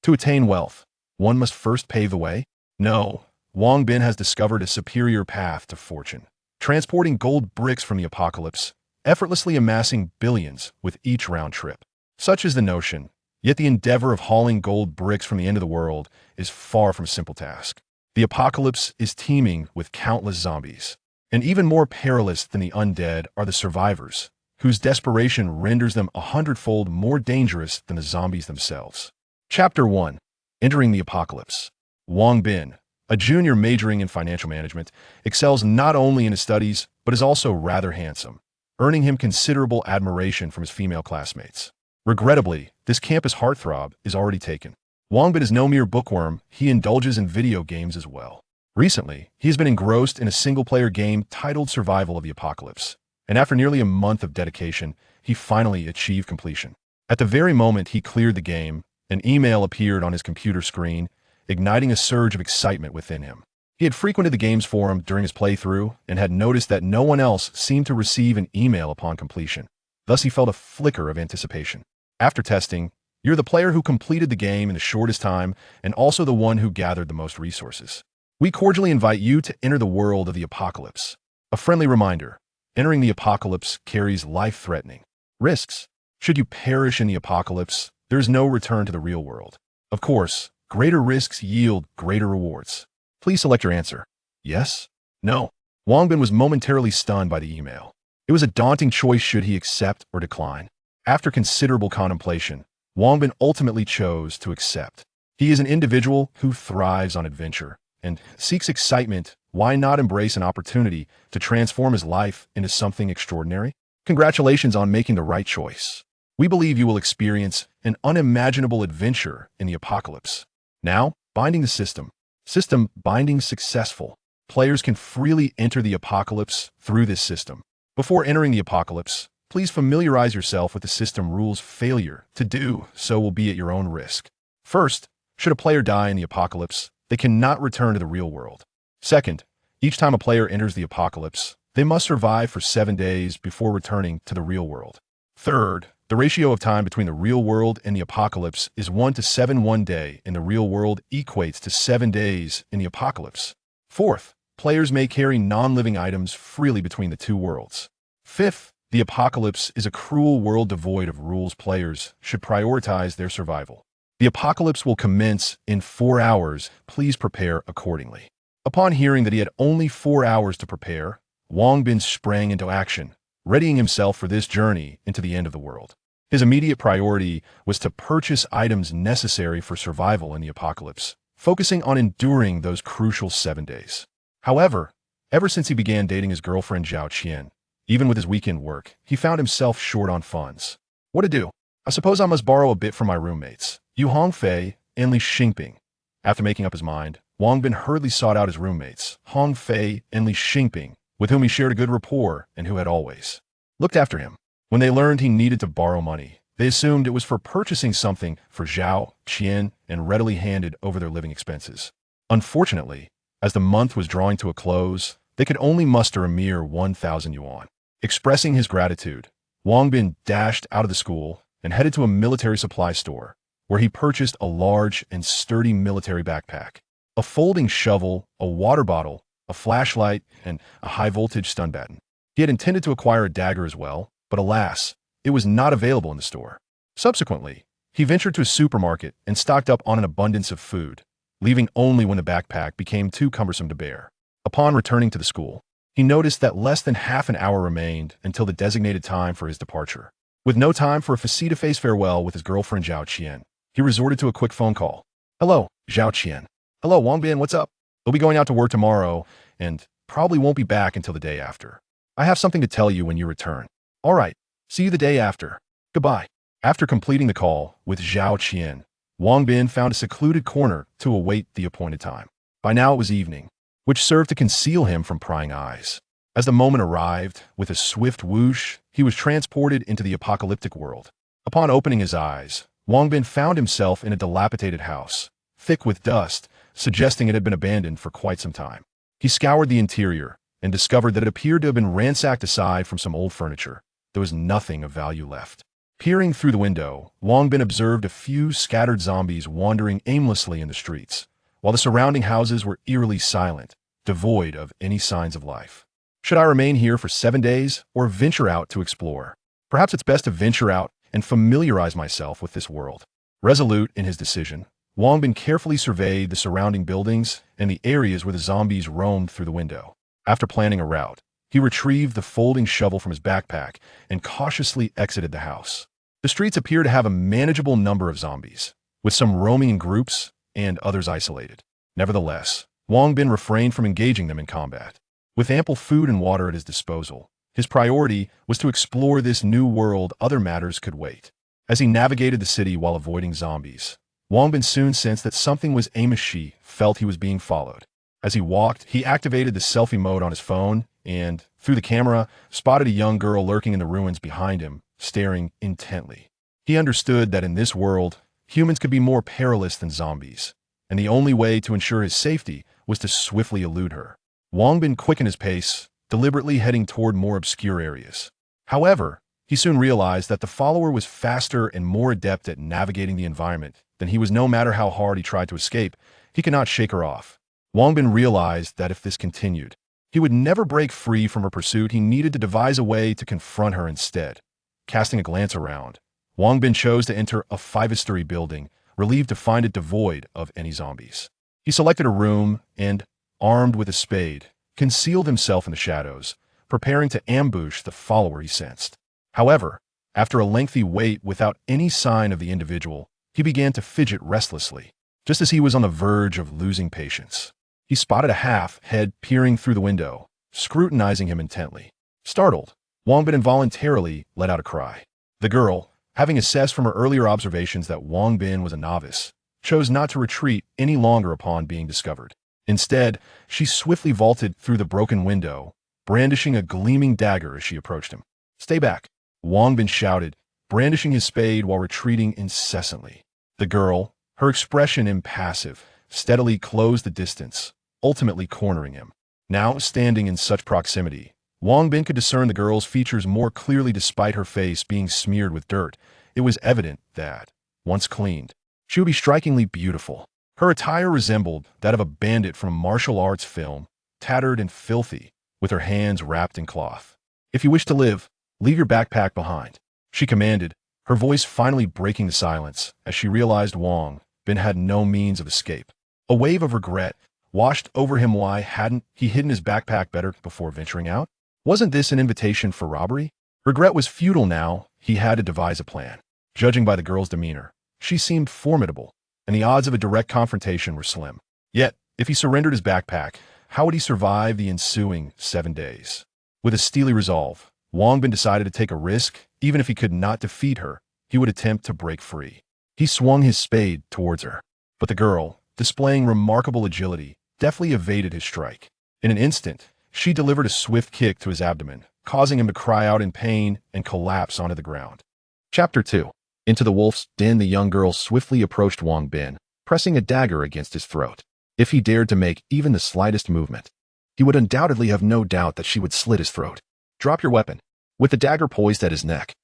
To attain wealth, one must first pave the way? No, Wang Bin has discovered a superior path to fortune, transporting gold bricks from the apocalypse, effortlessly amassing billions with each round trip. Such is the notion, yet the endeavor of hauling gold bricks from the end of the world is far from a simple task. The apocalypse is teeming with countless zombies, and even more perilous than the undead are the survivors, whose desperation renders them 100-fold more dangerous than the zombies themselves. Chapter 1. Entering the Apocalypse. Wang Bin, a junior majoring in financial management, excels not only in his studies, but is also rather handsome, earning him considerable admiration from his female classmates. Regrettably, this campus heartthrob is already taken. Wang Bin is no mere bookworm, he indulges in video games as well. Recently, he has been engrossed in a single-player game titled Survival of the Apocalypse, and after nearly a month of dedication, he finally achieved completion. At the very moment he cleared the game, an email appeared on his computer screen, igniting a surge of excitement within him. He had frequented the game's forum during his playthrough and had noticed that no one else seemed to receive an email upon completion. Thus he felt a flicker of anticipation. After testing, you're the player who completed the game in the shortest time and also the one who gathered the most resources. We cordially invite you to enter the world of the apocalypse. A friendly reminder, entering the apocalypse carries life-threatening risks. Should you perish in the apocalypse, there is no return to the real world. Of course, greater risks yield greater rewards. Please select your answer. Yes? No? Wang Bin was momentarily stunned by the email. It was a daunting choice should he accept or decline. After considerable contemplation, Wang Bin ultimately chose to accept. He is an individual who thrives on adventure and seeks excitement. Why not embrace an opportunity to transform his life into something extraordinary? Congratulations on making the right choice. We believe you will experience an unimaginable adventure in the apocalypse. Now, binding the system. System binding successful. Players can freely enter the apocalypse through this system. Before entering the apocalypse, please familiarize yourself with the system rules. Failure to do so will be at your own risk. First, should a player die in the apocalypse, they cannot return to the real world. Second, each time a player enters the apocalypse, they must survive for 7 days before returning to the real world. Third, the ratio of time between the real world and the apocalypse is 1 to 7. 1 day in the real world equates to 7 days in the apocalypse. Fourth, players may carry non-living items freely between the two worlds. Fifth, the apocalypse is a cruel world devoid of rules. Players should prioritize their survival. The apocalypse will commence in 4 hours. Please prepare accordingly. Upon hearing that he had only 4 hours to prepare, Wang Bin sprang into action, readying himself for this journey into the end of the world. His immediate priority was to purchase items necessary for survival in the apocalypse, focusing on enduring those crucial 7 days. However, ever since he began dating his girlfriend Zhao Qian, even with his weekend work, he found himself short on funds. What to do? I suppose I must borrow a bit from my roommates, Yu Hongfei and Li Xingping. After making up his mind, Wang Bin hurriedly sought out his roommates, Hongfei and Li Xingping, with whom he shared a good rapport and who had always looked after him. When they learned he needed to borrow money, they assumed it was for purchasing something for Zhao, Qian, and readily handed over their living expenses. Unfortunately, as the month was drawing to a close, they could only muster a mere 1,000 yuan. Expressing his gratitude, Wang Bin dashed out of the school and headed to a military supply store, where he purchased a large and sturdy military backpack, a folding shovel, a water bottle, a flashlight, and a high-voltage stun baton. He had intended to acquire a dagger as well, but alas, it was not available in the store. Subsequently, he ventured to a supermarket and stocked up on an abundance of food, leaving only when the backpack became too cumbersome to bear. Upon returning to the school, he noticed that less than half an hour remained until the designated time for his departure. With no time for a face-to-face farewell with his girlfriend Zhao Qian, he resorted to a quick phone call. Hello, Zhao Qian. Hello, Wang Bin, what's up? I'll be going out to work tomorrow and probably won't be back until the day after. I have something to tell you when you return. All right, see you the day after. Goodbye. After completing the call with Zhao Qian, Wang Bin found a secluded corner to await the appointed time. By now it was evening, which served to conceal him from prying eyes. As the moment arrived, with a swift whoosh, he was transported into the apocalyptic world. Upon opening his eyes, Wang Bin found himself in a dilapidated house, thick with dust, suggesting it had been abandoned for quite some time. He scoured the interior and discovered that it appeared to have been ransacked aside from some old furniture. There was nothing of value left. Peering through the window, Wang Bin observed a few scattered zombies wandering aimlessly in the streets, while the surrounding houses were eerily silent, devoid of any signs of life. Should I remain here for 7 days or venture out to explore? Perhaps it's best to venture out and familiarize myself with this world. Resolute in his decision, Wang Bin carefully surveyed the surrounding buildings and the areas where the zombies roamed through the window. After planning a route, he retrieved the folding shovel from his backpack and cautiously exited the house. The streets appear to have a manageable number of zombies, with some roaming in groups and others isolated. Nevertheless, Wang Bin refrained from engaging them in combat. With ample food and water at his disposal, his priority was to explore this new world. Other matters could wait. As he navigated the city while avoiding zombies, Wang Bin soon sensed that something was amiss. She felt he was being followed. As he walked, he activated the selfie mode on his phone and, through the camera, spotted a young girl lurking in the ruins behind him, staring intently. He understood that in this world, humans could be more perilous than zombies, and the only way to ensure his safety was to swiftly elude her. Wang Bin quickened his pace, deliberately heading toward more obscure areas. However, he soon realized that the follower was faster and more adept at navigating the environment than he was. No matter how hard he tried to escape, he could not shake her off. Wang Bin realized that if this continued, he would never break free from her pursuit. He needed to devise a way to confront her instead. Casting a glance around, Wang Bin chose to enter a 5-story building, relieved to find it devoid of any zombies. He selected a room and, armed with a spade, concealed himself in the shadows, preparing to ambush the follower he sensed. However, after a lengthy wait without any sign of the individual, he began to fidget restlessly. Just as he was on the verge of losing patience, he spotted a half-head peering through the window, scrutinizing him intently. Startled, Wang Bin involuntarily let out a cry. The girl, having assessed from her earlier observations that Wang Bin was a novice, chose not to retreat any longer upon being discovered. Instead, she swiftly vaulted through the broken window, brandishing a gleaming dagger as she approached him. "Stay back," Wang Bin shouted, brandishing his spade while retreating incessantly. The girl, her expression impassive, steadily closed the distance, ultimately cornering him. Now, standing in such proximity, Wang Bin could discern the girl's features more clearly. Despite her face being smeared with dirt, it was evident that, once cleaned, she would be strikingly beautiful. Her attire resembled that of a bandit from a martial arts film, tattered and filthy, with her hands wrapped in cloth. "If you wish to live, leave your backpack behind," she commanded, her voice finally breaking the silence as she realized Wang Bin had no means of escape. A wave of regret washed over him. Why hadn't he hidden his backpack better before venturing out? Wasn't this an invitation for robbery? Regret was futile now. He had to devise a plan. Judging by the girl's demeanor, she seemed formidable, and the odds of a direct confrontation were slim. Yet, if he surrendered his backpack, how would he survive the ensuing 7 days? With a steely resolve, Wang Bin decided to take a risk. Even if he could not defeat her, he would attempt to break free. He swung his spade towards her, but the girl, displaying remarkable agility, deftly evaded his strike. In an instant, she delivered a swift kick to his abdomen, causing him to cry out in pain and collapse onto the ground. Chapter 2. Into the wolf's den. The young girl swiftly approached Wang Bin, pressing a dagger against his throat. If he dared to make even the slightest movement, he would undoubtedly have no doubt that she would slit his throat. "Drop your weapon." With the dagger poised at his neck,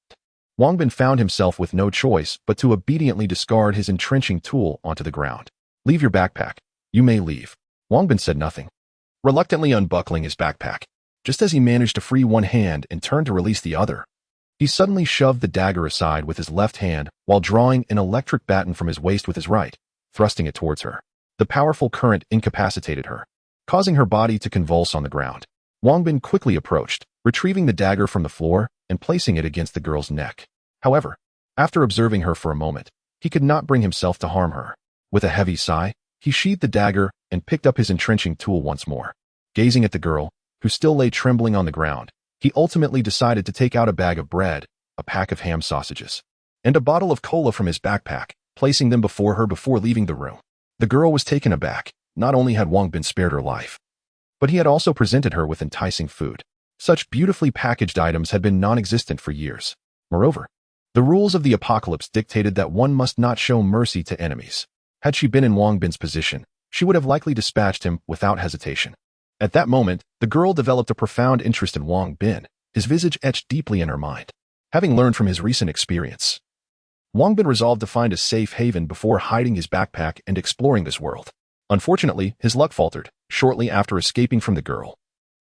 Wang Bin found himself with no choice but to obediently discard his entrenching tool onto the ground. "Leave your backpack. You may leave." Wang Bin said nothing, reluctantly unbuckling his backpack. Just as he managed to free one hand and turn to release the other, he suddenly shoved the dagger aside with his left hand while drawing an electric baton from his waist with his right, thrusting it towards her. The powerful current incapacitated her, causing her body to convulse on the ground. Wang Bin quickly approached, retrieving the dagger from the floor and placing it against the girl's neck. However, after observing her for a moment, he could not bring himself to harm her. With a heavy sigh, he sheathed the dagger and picked up his entrenching tool once more. Gazing at the girl, who still lay trembling on the ground, he ultimately decided to take out a bag of bread, a pack of ham sausages, and a bottle of cola from his backpack, placing them before her before leaving the room. The girl was taken aback. Not only had Wang Bin spared her life, but he had also presented her with enticing food. Such beautifully packaged items had been non-existent for years. Moreover, the rules of the apocalypse dictated that one must not show mercy to enemies. Had she been in Wang Bin's position, she would have likely dispatched him without hesitation. At that moment, the girl developed a profound interest in Wang Bin, his visage etched deeply in her mind. Having learned from his recent experience, Wang Bin resolved to find a safe haven before hiding his backpack and exploring this world. Unfortunately, his luck faltered shortly after escaping from the girl.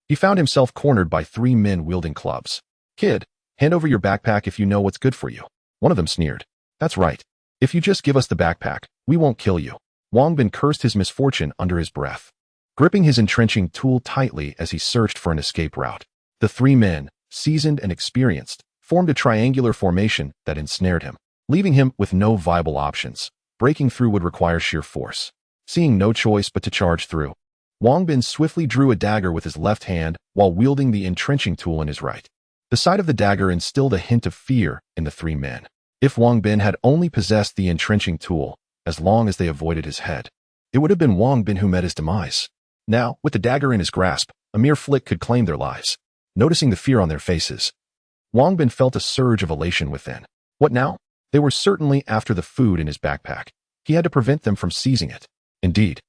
He found himself cornered by 3 men wielding clubs. "Kid, hand over your backpack if you know what's good for you," one of them sneered. "That's right. If you just give us the backpack, we won't kill you." Wang Bin cursed his misfortune under his breath, gripping his entrenching tool tightly as he searched for an escape route. The 3 men, seasoned and experienced, formed a triangular formation that ensnared him, leaving him with no viable options. Breaking through would require sheer force. Seeing no choice but to charge through, Wang Bin swiftly drew a dagger with his left hand while wielding the entrenching tool in his right. The sight of the dagger instilled a hint of fear in the 3 men. If Wang Bin had only possessed the entrenching tool, as long as they avoided his head, it would have been Wang Bin who met his demise. Now, with the dagger in his grasp, a mere flick could claim their lives. Noticing the fear on their faces, Wang Bin felt a surge of elation within. What now? They were certainly after the food in his backpack. He had to prevent them from seizing it. Indeed,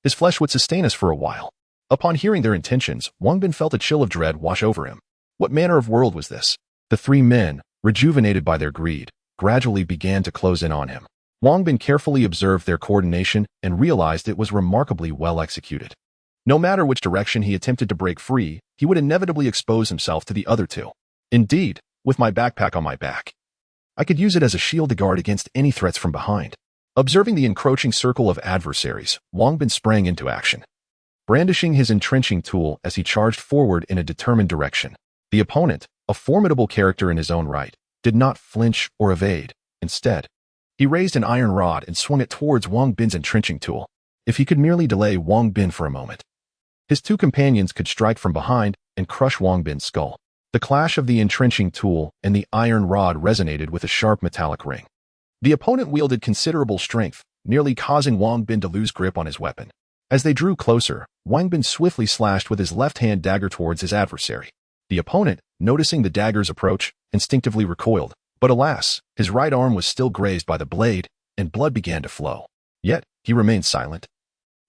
his flesh would sustain us for a while. Upon hearing their intentions, Wang Bin felt a chill of dread wash over him. What manner of world was this? The 3 men, rejuvenated by their greed, gradually began to close in on him. Wang Bin carefully observed their coordination and realized it was remarkably well executed. No matter which direction he attempted to break free, he would inevitably expose himself to the other 2. Indeed, with my backpack on my back, I could use it as a shield to guard against any threats from behind. Observing the encroaching circle of adversaries, Wang Bin sprang into action, brandishing his entrenching tool as he charged forward in a determined direction. The opponent, a formidable character in his own right, did not flinch or evade. Instead, he raised an iron rod and swung it towards Wang Bin's entrenching tool. If he could merely delay Wang Bin for a moment, his 2 companions could strike from behind and crush Wang Bin's skull. The clash of the entrenching tool and the iron rod resonated with a sharp metallic ring. The opponent wielded considerable strength, nearly causing Wang Bin to lose grip on his weapon. As they drew closer, Wang Bin swiftly slashed with his left-hand dagger towards his adversary. The opponent, noticing the dagger's approach, instinctively recoiled, but alas, his right arm was still grazed by the blade, and blood began to flow. Yet, he remained silent,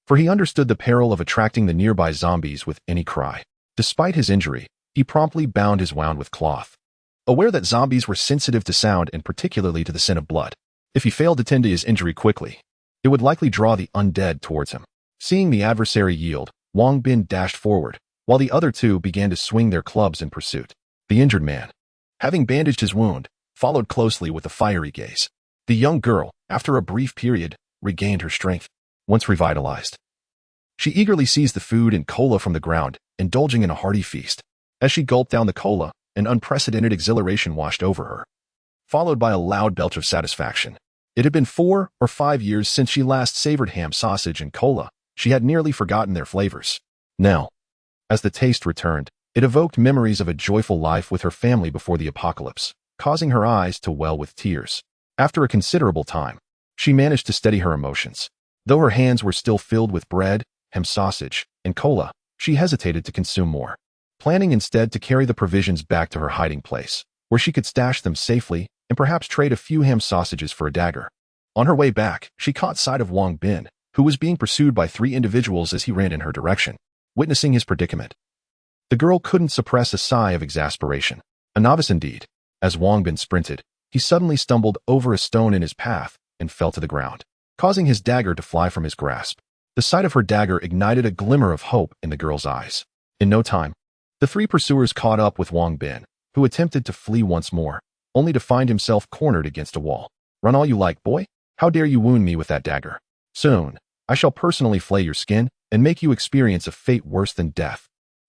for he understood the peril of attracting the nearby zombies with any cry. Despite his injury, he promptly bound his wound with cloth, aware that zombies were sensitive to sound and particularly to the scent of blood. If he failed to tend to his injury quickly, it would likely draw the undead towards him. Seeing the adversary yield, Wang Bin dashed forward, while the other 2 began to swing their clubs in pursuit. The injured man, having bandaged his wound, followed closely with a fiery gaze. The young girl, after a brief period, regained her strength. Once revitalized, she eagerly seized the food and cola from the ground, indulging in a hearty feast. As she gulped down the cola, an unprecedented exhilaration washed over her, followed by a loud belch of satisfaction. It had been 4 or 5 years since she last savored ham sausage and cola. She had nearly forgotten their flavors. Now, as the taste returned, it evoked memories of a joyful life with her family before the apocalypse, causing her eyes to well with tears. After a considerable time, she managed to steady her emotions. Though her hands were still filled with bread, ham sausage, and cola, she hesitated to consume more, planning instead to carry the provisions back to her hiding place, where she could stash them safely and perhaps trade a few ham sausages for a dagger. On her way back, she caught sight of Wang Bin, who was being pursued by 3 individuals as he ran in her direction. Witnessing his predicament, the girl couldn't suppress a sigh of exasperation. A novice indeed. As Wang Bin sprinted, he suddenly stumbled over a stone in his path and fell to the ground, causing his dagger to fly from his grasp. The sight of her dagger ignited a glimmer of hope in the girl's eyes. In no time, the 3 pursuers caught up with Wang Bin, who attempted to flee once more, only to find himself cornered against a wall. "Run all you like, boy. How dare you wound me with that dagger? Soon, I shall personally flay your skin and make you experience a fate worse than death."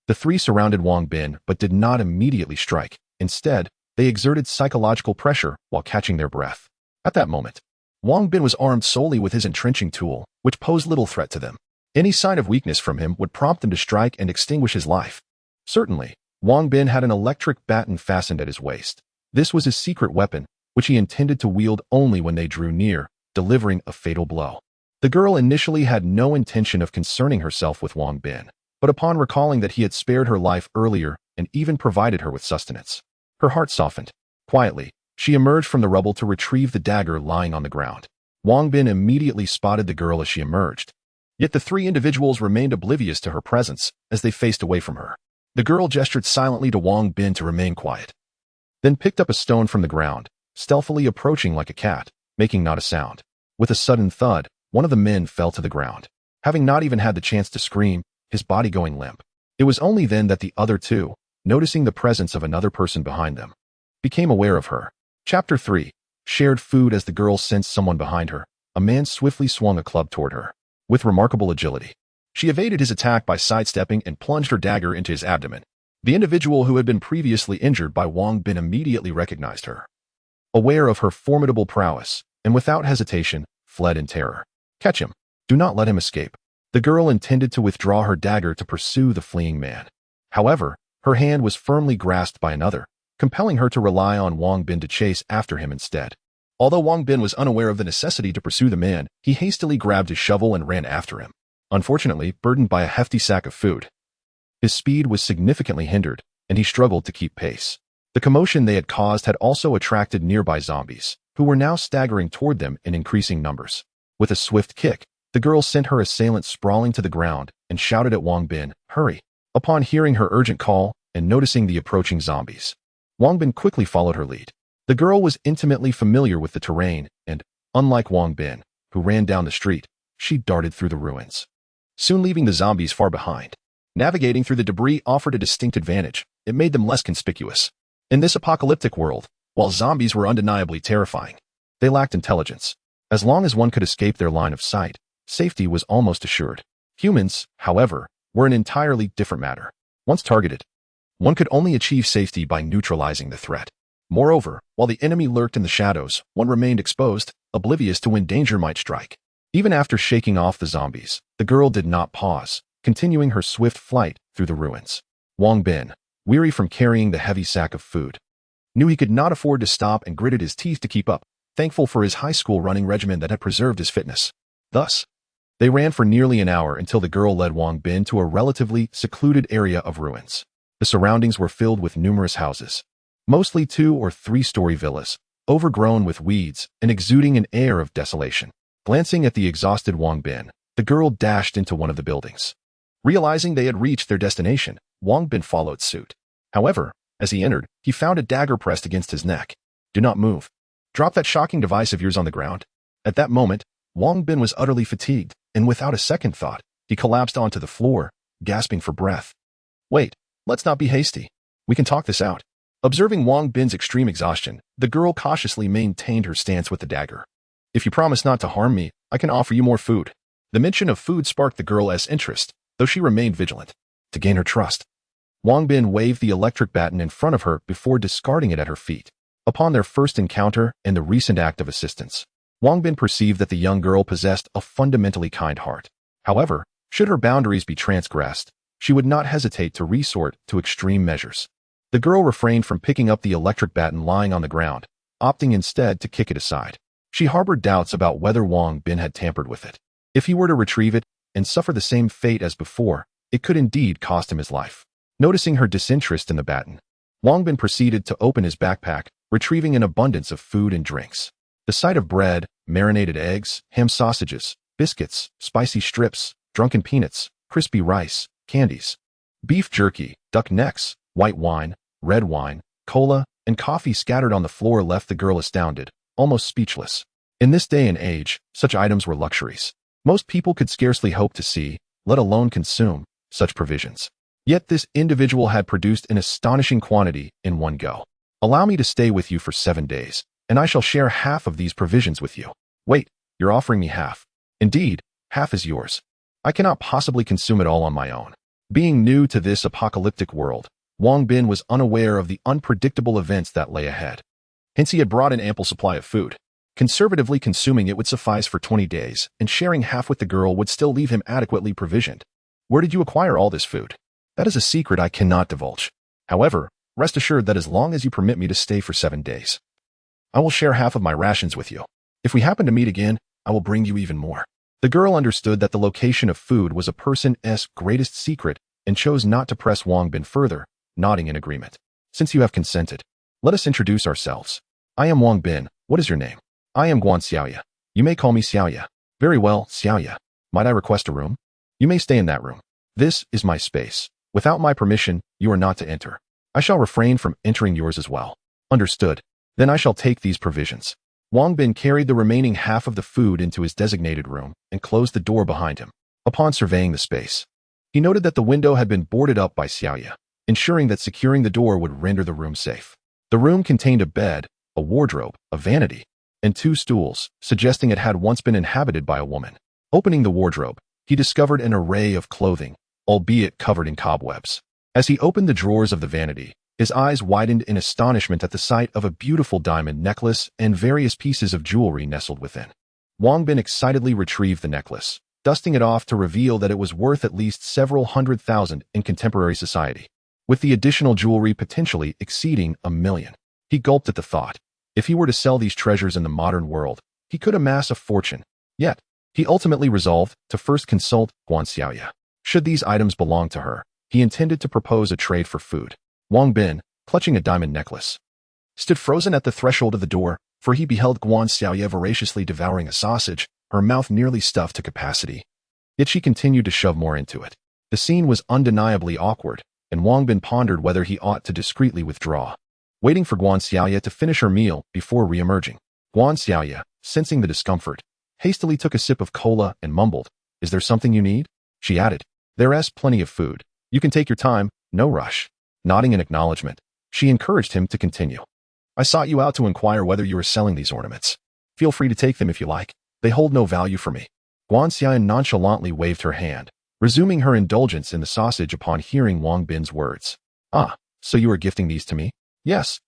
The 3 surrounded Wang Bin but did not immediately strike. Instead, they exerted psychological pressure while catching their breath. At that moment, Wang Bin was armed solely with his entrenching tool, which posed little threat to them. Any sign of weakness from him would prompt them to strike and extinguish his life. Certainly, Wang Bin had an electric baton fastened at his waist. This was his secret weapon, which he intended to wield only when they drew near, delivering a fatal blow. The girl initially had no intention of concerning herself with Wang Bin, but upon recalling that he had spared her life earlier and even provided her with sustenance, her heart softened. Quietly, she emerged from the rubble to retrieve the dagger lying on the ground. Wang Bin immediately spotted the girl as she emerged. Yet the 3 individuals remained oblivious to her presence as they faced away from her. The girl gestured silently to Wang Bin to remain quiet. then picked up a stone from the ground, stealthily approaching like a cat, making not a sound. With a sudden thud, one of the men fell to the ground, having not even had the chance to scream, his body going limp. It was only then that the other two, noticing the presence of another person behind them, became aware of her. Chapter 3. Shared food. As the girl sensed someone behind her, a man swiftly swung a club toward her. With remarkable agility, she evaded his attack by sidestepping and plunged her dagger into his abdomen. The individual who had been previously injured by Wang Bin immediately recognized her. Aware of her formidable prowess, and without hesitation, fled in terror. Catch him. Do not let him escape. The girl intended to withdraw her dagger to pursue the fleeing man. However, her hand was firmly grasped by another, compelling her to rely on Wang Bin to chase after him instead. Although Wang Bin was unaware of the necessity to pursue the man, he hastily grabbed his shovel and ran after him. Unfortunately, burdened by a hefty sack of food, his speed was significantly hindered, and he struggled to keep pace. The commotion they had caused had also attracted nearby zombies, who were now staggering toward them in increasing numbers. With a swift kick, the girl sent her assailant sprawling to the ground and shouted at Wang Bin, "Hurry!" Upon hearing her urgent call and noticing the approaching zombies, Wang Bin quickly followed her lead. The girl was intimately familiar with the terrain and, unlike Wang Bin, who ran down the street, she darted through the ruins, soon leaving the zombies far behind. Navigating through the debris offered a distinct advantage. It made them less conspicuous. In this apocalyptic world, while zombies were undeniably terrifying, they lacked intelligence. As long as one could escape their line of sight, safety was almost assured. Humans, however, were an entirely different matter. Once targeted, one could only achieve safety by neutralizing the threat. Moreover, while the enemy lurked in the shadows, one remained exposed, oblivious to when danger might strike. Even after shaking off the zombies, the girl did not pause, continuing her swift flight through the ruins. Wang Bin, weary from carrying the heavy sack of food, knew he could not afford to stop and gritted his teeth to keep up, thankful for his high school running regimen that had preserved his fitness. Thus, they ran for nearly an hour until the girl led Wang Bin to a relatively secluded area of ruins. The surroundings were filled with numerous houses, mostly 2- or 3-story villas, overgrown with weeds and exuding an air of desolation. Glancing at the exhausted Wang Bin, the girl dashed into one of the buildings. Realizing they had reached their destination, Wang Bin followed suit. However, as he entered, he found a dagger pressed against his neck. "Do not move. Drop that shocking device of yours on the ground." At that moment, Wang Bin was utterly fatigued, and without a second thought, he collapsed onto the floor, gasping for breath. "Wait, let's not be hasty. We can talk this out." Observing Wang Bin's extreme exhaustion, the girl cautiously maintained her stance with the dagger. "If you promise not to harm me, I can offer you more food." The mention of food sparked the girl's interest, though she remained vigilant. To gain her trust, Wang Bin waved the electric baton in front of her before discarding it at her feet. Upon their first encounter and the recent act of assistance, Wang Bin perceived that the young girl possessed a fundamentally kind heart. However, should her boundaries be transgressed, she would not hesitate to resort to extreme measures. The girl refrained from picking up the electric baton lying on the ground, opting instead to kick it aside. She harbored doubts about whether Wang Bin had tampered with it. If he were to retrieve it and suffer the same fate as before, it could indeed cost him his life. Noticing her disinterest in the baton, Wang Bin proceeded to open his backpack, retrieving an abundance of food and drinks. The sight of bread, marinated eggs, ham sausages, biscuits, spicy strips, drunken peanuts, crispy rice, candies, beef jerky, duck necks, white wine, red wine, cola, and coffee scattered on the floor left the girl astounded, almost speechless. In this day and age, such items were luxuries. Most people could scarcely hope to see, let alone consume, such provisions. Yet this individual had produced an astonishing quantity in one go. "Allow me to stay with you for 7 days, and I shall share half of these provisions with you." "Wait, you're offering me half." "Indeed, half is yours. I cannot possibly consume it all on my own." Being new to this apocalyptic world, Wang Bin was unaware of the unpredictable events that lay ahead. Hence he had brought an ample supply of food. Conservatively consuming it would suffice for 20 days, and sharing half with the girl would still leave him adequately provisioned. "Where did you acquire all this food?" "That is a secret I cannot divulge. However, rest assured that as long as you permit me to stay for 7 days, I will share half of my rations with you. If we happen to meet again, I will bring you even more." The girl understood that the location of food was a person's greatest secret and chose not to press Wang Bin further, nodding in agreement. "Since you have consented, let us introduce ourselves. I am Wang Bin. What is your name?" "I am Guan Xiaoya. You may call me Xiaoya." "Very well, Xiaoya. Might I request a room?" "You may stay in that room. This is my space. Without my permission, you are not to enter. I shall refrain from entering yours as well." Understood. Then I shall take these provisions. Wang Bin carried the remaining half of the food into his designated room and closed the door behind him. Upon surveying the space, he noted that the window had been boarded up by Xiaoya, ensuring that securing the door would render the room safe. The room contained a bed, a wardrobe, a vanity, and 2 stools, suggesting it had once been inhabited by a woman. Opening the wardrobe, he discovered an array of clothing, albeit covered in cobwebs. As he opened the drawers of the vanity, his eyes widened in astonishment at the sight of a beautiful diamond necklace and various pieces of jewelry nestled within. Wang Bin excitedly retrieved the necklace, dusting it off to reveal that it was worth at least several 100,000 in contemporary society, with the additional jewelry potentially exceeding 1,000,000. He gulped at the thought. If he were to sell these treasures in the modern world, he could amass a fortune. Yet, he ultimately resolved to first consult Guan Xiaoya. Should these items belong to her, he intended to propose a trade for food. Wang Bin, clutching a diamond necklace, stood frozen at the threshold of the door, for he beheld Guan Xiaoya voraciously devouring a sausage, her mouth nearly stuffed to capacity. Yet she continued to shove more into it. The scene was undeniably awkward, and Wang Bin pondered whether he ought to discreetly withdraw, waiting for Guan Xiaoya to finish her meal before re-emerging. Guan Xiaoya, sensing the discomfort, hastily took a sip of cola and mumbled, "Is there something you need?" She added, "There's plenty of food. You can take your time, no rush." Nodding in acknowledgement, she encouraged him to continue. "I sought you out to inquire whether you were selling these ornaments. Feel free to take them if you like. They hold no value for me." Guan Xiaoya nonchalantly waved her hand, resuming her indulgence in the sausage upon hearing Wang Bin's words. "Ah, so you are gifting these to me?" Yes,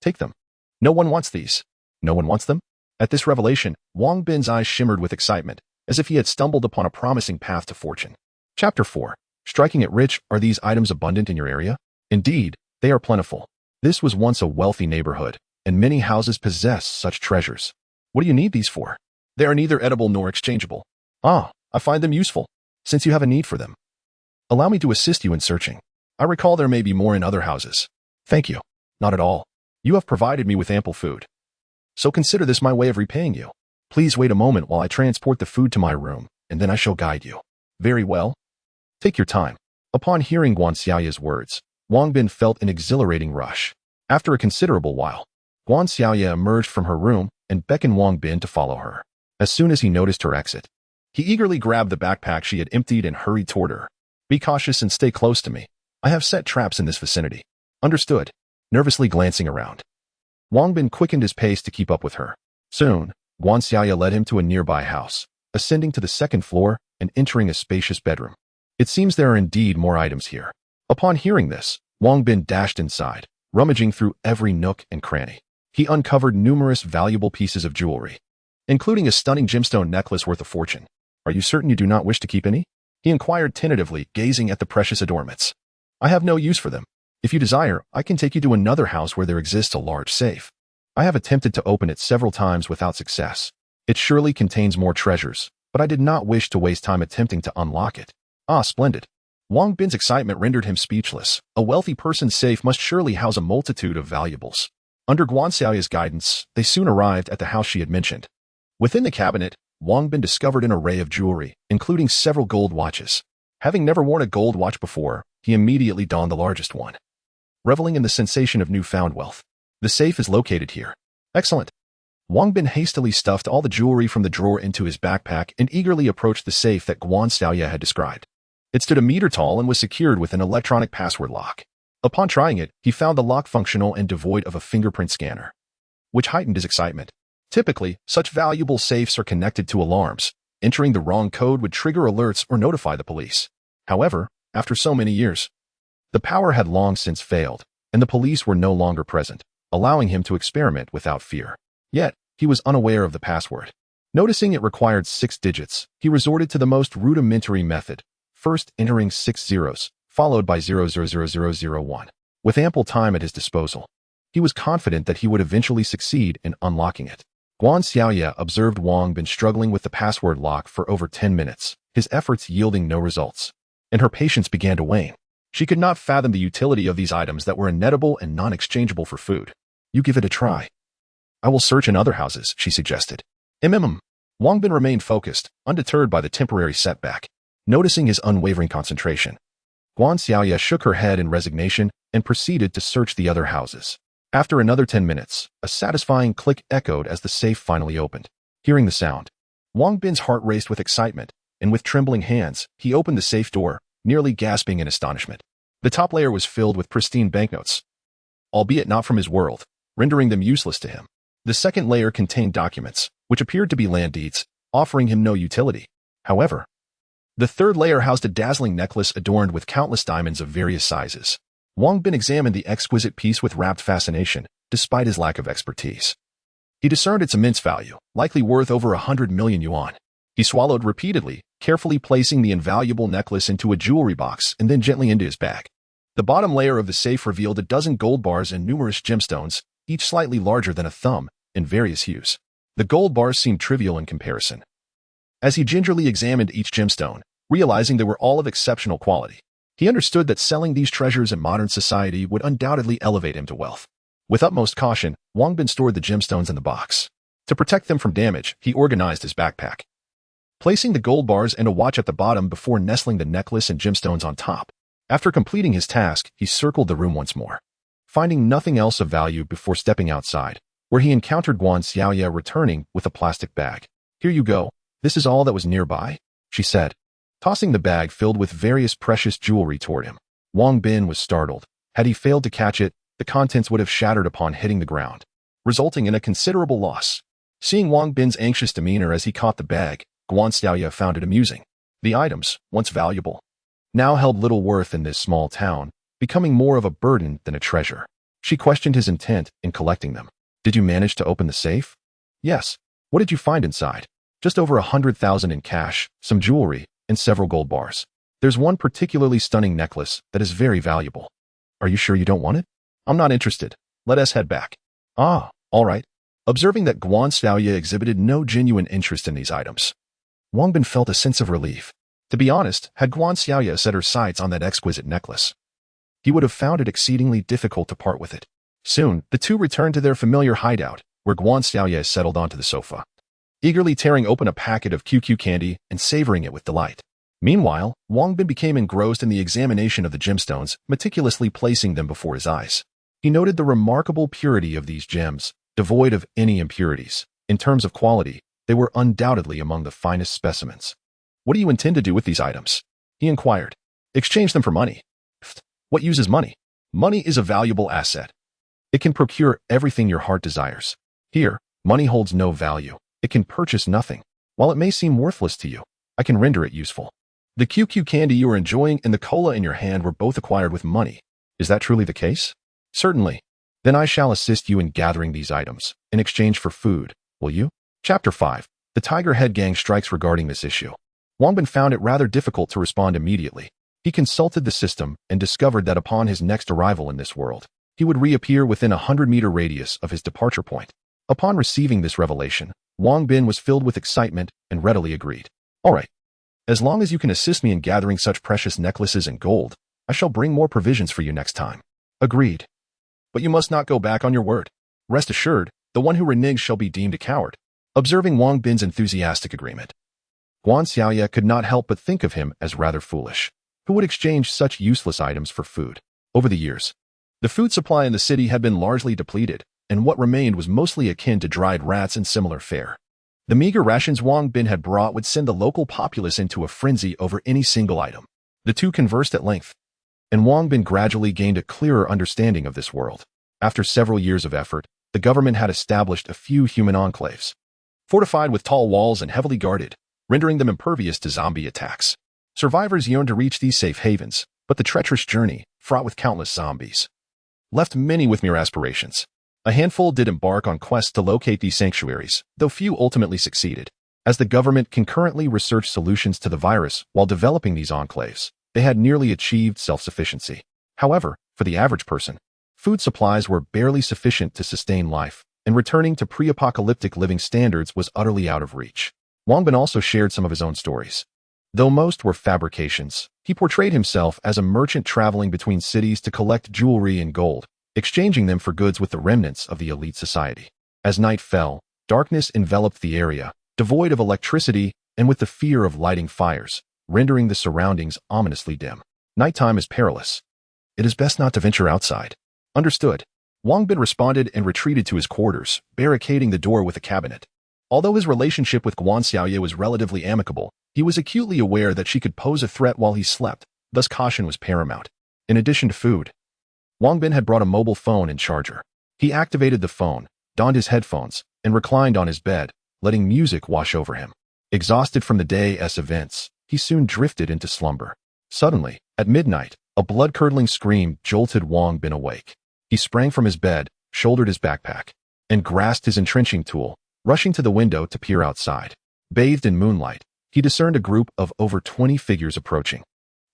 take them. No one wants these." No one wants them? At this revelation, Wang Bin's eyes shimmered with excitement, as if he had stumbled upon a promising path to fortune. Chapter 4. Striking it rich. Are these items abundant in your area? Indeed, they are plentiful. This was once a wealthy neighborhood, and many houses possess such treasures. What do you need these for? They are neither edible nor exchangeable. Ah, I find them useful, since you have a need for them. Allow me to assist you in searching. I recall there may be more in other houses. Thank you. Not at all. You have provided me with ample food. So consider this my way of repaying you. Please wait a moment while I transport the food to my room, and then I shall guide you. Very well. Take your time. Upon hearing Guan Xiaoya's words, Wang Bin felt an exhilarating rush. After a considerable while, Guan Xiaoya emerged from her room and beckoned Wang Bin to follow her. As soon as he noticed her exit, he eagerly grabbed the backpack she had emptied and hurried toward her. Be cautious and stay close to me. I have set traps in this vicinity. Understood. Nervously glancing around, Wang Bin quickened his pace to keep up with her. Soon, Guan Xiaoya led him to a nearby house, ascending to the 2nd floor and entering a spacious bedroom. It seems there are indeed more items here. Upon hearing this, Wang Bin dashed inside, rummaging through every nook and cranny. He uncovered numerous valuable pieces of jewelry, including a stunning gemstone necklace worth a fortune. Are you certain you do not wish to keep any? He inquired tentatively, gazing at the precious adornments. I have no use for them. If you desire, I can take you to another house where there exists a large safe. I have attempted to open it several times without success. It surely contains more treasures, but I did not wish to waste time attempting to unlock it. Ah, splendid. Wang Bin's excitement rendered him speechless. A wealthy person's safe must surely house a multitude of valuables. Under Guan Xiaoya's guidance, they soon arrived at the house she had mentioned. Within the cabinet, Wang Bin discovered an array of jewelry, including several gold watches. Having never worn a gold watch before, he immediately donned the largest one, reveling in the sensation of newfound wealth. The safe is located here. Excellent. Wang Bin hastily stuffed all the jewelry from the drawer into his backpack and eagerly approached the safe that Guan Xiaoya had described. It stood a meter tall and was secured with an electronic password lock. Upon trying it, he found the lock functional and devoid of a fingerprint scanner, which heightened his excitement. Typically, such valuable safes are connected to alarms. Entering the wrong code would trigger alerts or notify the police. However, after so many years, the power had long since failed, and the police were no longer present, allowing him to experiment without fear. Yet, he was unaware of the password. Noticing it required 6 digits, he resorted to the most rudimentary method, first entering 6 zeros, followed by 000001. With ample time at his disposal, he was confident that he would eventually succeed in unlocking it. Guan Xiaoya observed Wang Bin struggling with the password lock for over 10 minutes, his efforts yielding no results, and her patience began to wane. She could not fathom the utility of these items that were inedible and non-exchangeable for food. You give it a try. I will search in other houses, she suggested. Wang Bin remained focused, undeterred by the temporary setback. Noticing his unwavering concentration, Guan Xiaoya shook her head in resignation and proceeded to search the other houses. After another 10 minutes, a satisfying click echoed as the safe finally opened. Hearing the sound, Wang Bin's heart raced with excitement, and with trembling hands, he opened the safe door, nearly gasping in astonishment. The top layer was filled with pristine banknotes, albeit not from his world, rendering them useless to him. The second layer contained documents, which appeared to be land deeds, offering him no utility. However, the third layer housed a dazzling necklace adorned with countless diamonds of various sizes. Wang Bin examined the exquisite piece with rapt fascination, despite his lack of expertise. He discerned its immense value, likely worth over 100 million yuan. He swallowed repeatedly, carefully placing the invaluable necklace into a jewelry box and then gently into his bag. The bottom layer of the safe revealed a dozen gold bars and numerous gemstones, each slightly larger than a thumb, in various hues. The gold bars seemed trivial in comparison. As he gingerly examined each gemstone, realizing they were all of exceptional quality, he understood that selling these treasures in modern society would undoubtedly elevate him to wealth. With utmost caution, Wang Bin stored the gemstones in the box. To protect them from damage, he organized his backpack, placing the gold bars and a watch at the bottom before nestling the necklace and gemstones on top. After completing his task, he circled the room once more, finding nothing else of value before stepping outside, where he encountered Guan Xiaoya returning with a plastic bag. "Here you go. This is all that was nearby," she said, tossing the bag filled with various precious jewelry toward him. Wang Bin was startled. Had he failed to catch it, the contents would have shattered upon hitting the ground, resulting in a considerable loss. Seeing Wang Bin's anxious demeanor as he caught the bag, Guan Xiaoya found it amusing. The items, once valuable, now held little worth in this small town, becoming more of a burden than a treasure. She questioned his intent in collecting them. "Did you manage to open the safe?" "Yes." "What did you find inside?" "Just over 100,000 in cash, some jewelry, and several gold bars. There's one particularly stunning necklace that is very valuable." "Are you sure you don't want it?" "I'm not interested. Let us head back." "Ah, all right." Observing that Guan Xiaoya exhibited no genuine interest in these items, Wang Bin felt a sense of relief. To be honest, had Guan Xiaoya set her sights on that exquisite necklace, he would have found it exceedingly difficult to part with it. Soon, the two returned to their familiar hideout, where Guan Xiaoya settled onto the sofa, eagerly tearing open a packet of QQ candy and savoring it with delight. Meanwhile, Wang Bin became engrossed in the examination of the gemstones, meticulously placing them before his eyes. He noted the remarkable purity of these gems, devoid of any impurities. In terms of quality, they were undoubtedly among the finest specimens. "What do you intend to do with these items?" he inquired. "Exchange them for money." "What use is money?" "Money is a valuable asset. It can procure everything your heart desires. Here, money holds no value. It can purchase nothing. While it may seem worthless to you, I can render it useful. The QQ candy you are enjoying and the cola in your hand were both acquired with money. Is that truly the case?" "Certainly." "Then I shall assist you in gathering these items, in exchange for food, will you?" Chapter 5. The Tiger Head Gang strikes regarding this issue. Wang Bin found it rather difficult to respond immediately. He consulted the system and discovered that upon his next arrival in this world, he would reappear within a 100-meter radius of his departure point. Upon receiving this revelation, Wang Bin was filled with excitement and readily agreed. "All right. As long as you can assist me in gathering such precious necklaces and gold, I shall bring more provisions for you next time." "Agreed. But you must not go back on your word. Rest assured, the one who reneges shall be deemed a coward." Observing Wang Bin's enthusiastic agreement, Guan Xiaoya could not help but think of him as rather foolish. Who would exchange such useless items for food? Over the years, the food supply in the city had been largely depleted, and what remained was mostly akin to dried rats and similar fare. The meager rations Wang Bin had brought would send the local populace into a frenzy over any single item. The two conversed at length, and Wang Bin gradually gained a clearer understanding of this world. After several years of effort, the government had established a few human enclaves, fortified with tall walls and heavily guarded, rendering them impervious to zombie attacks. Survivors yearned to reach these safe havens, but the treacherous journey, fraught with countless zombies, left many with mere aspirations. A handful did embark on quests to locate these sanctuaries, though few ultimately succeeded. As the government concurrently researched solutions to the virus while developing these enclaves, they had nearly achieved self-sufficiency. However, for the average person, food supplies were barely sufficient to sustain life, and returning to pre-apocalyptic living standards was utterly out of reach. Wang Bin also shared some of his own stories. Though most were fabrications, he portrayed himself as a merchant traveling between cities to collect jewelry and gold, exchanging them for goods with the remnants of the elite society. As night fell, darkness enveloped the area, devoid of electricity and with the fear of lighting fires, rendering the surroundings ominously dim. Nighttime is perilous. It is best not to venture outside. Understood. Wang Bin responded and retreated to his quarters, barricading the door with a cabinet. Although his relationship with Guan Xiaoye was relatively amicable, he was acutely aware that she could pose a threat while he slept, thus caution was paramount. In addition to food, Wang Bin had brought a mobile phone and charger. He activated the phone, donned his headphones, and reclined on his bed, letting music wash over him. Exhausted from the day's events, he soon drifted into slumber. Suddenly, at midnight, a blood-curdling scream jolted Wang Bin awake. He sprang from his bed, shouldered his backpack, and grasped his entrenching tool, rushing to the window to peer outside. Bathed in moonlight, he discerned a group of over 20 figures approaching.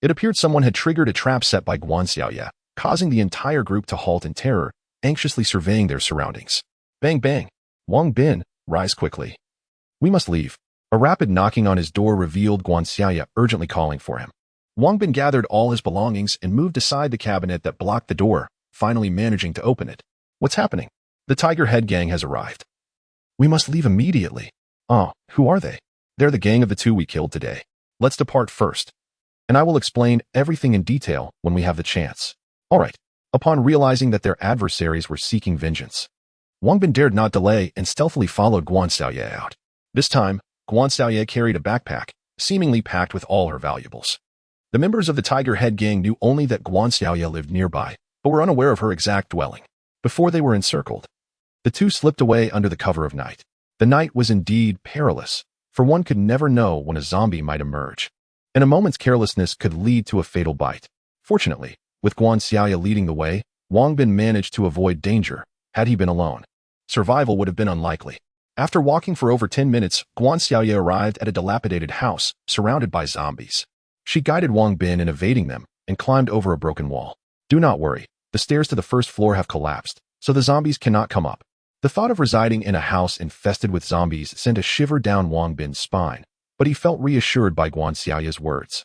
It appeared someone had triggered a trap set by Guan Xiaoye, causing the entire group to halt in terror, anxiously surveying their surroundings. Bang bang! Wang Bin, rise quickly. We must leave. A rapid knocking on his door revealed Guan Xiaoye urgently calling for him. Wang Bin gathered all his belongings and moved aside the cabinet that blocked the door, finally managing to open it. What's happening? The Tiger Head gang has arrived. We must leave immediately. Oh, who are they? They're the gang of the two we killed today. Let's depart first. And I will explain everything in detail when we have the chance. All right. Upon realizing that their adversaries were seeking vengeance, Wang Bin dared not delay and stealthily followed Guan Xiaoye out. This time, Guan Xiaoye carried a backpack, seemingly packed with all her valuables. The members of the Tiger Head gang knew only that Guan Xiaoye lived nearby, but were unaware of her exact dwelling. Before they were encircled, the two slipped away under the cover of night. The night was indeed perilous, for one could never know when a zombie might emerge, and a moment's carelessness could lead to a fatal bite. Fortunately, with Guan Xiaoye leading the way, Wang Bin managed to avoid danger. Had he been alone, survival would have been unlikely. After walking for over 10 minutes, Guan Xiaoye arrived at a dilapidated house, surrounded by zombies. She guided Wang Bin in evading them and climbed over a broken wall. Do not worry, the stairs to the first floor have collapsed, so the zombies cannot come up. The thought of residing in a house infested with zombies sent a shiver down Wang Bin's spine, but he felt reassured by Guan Xiaoye's words.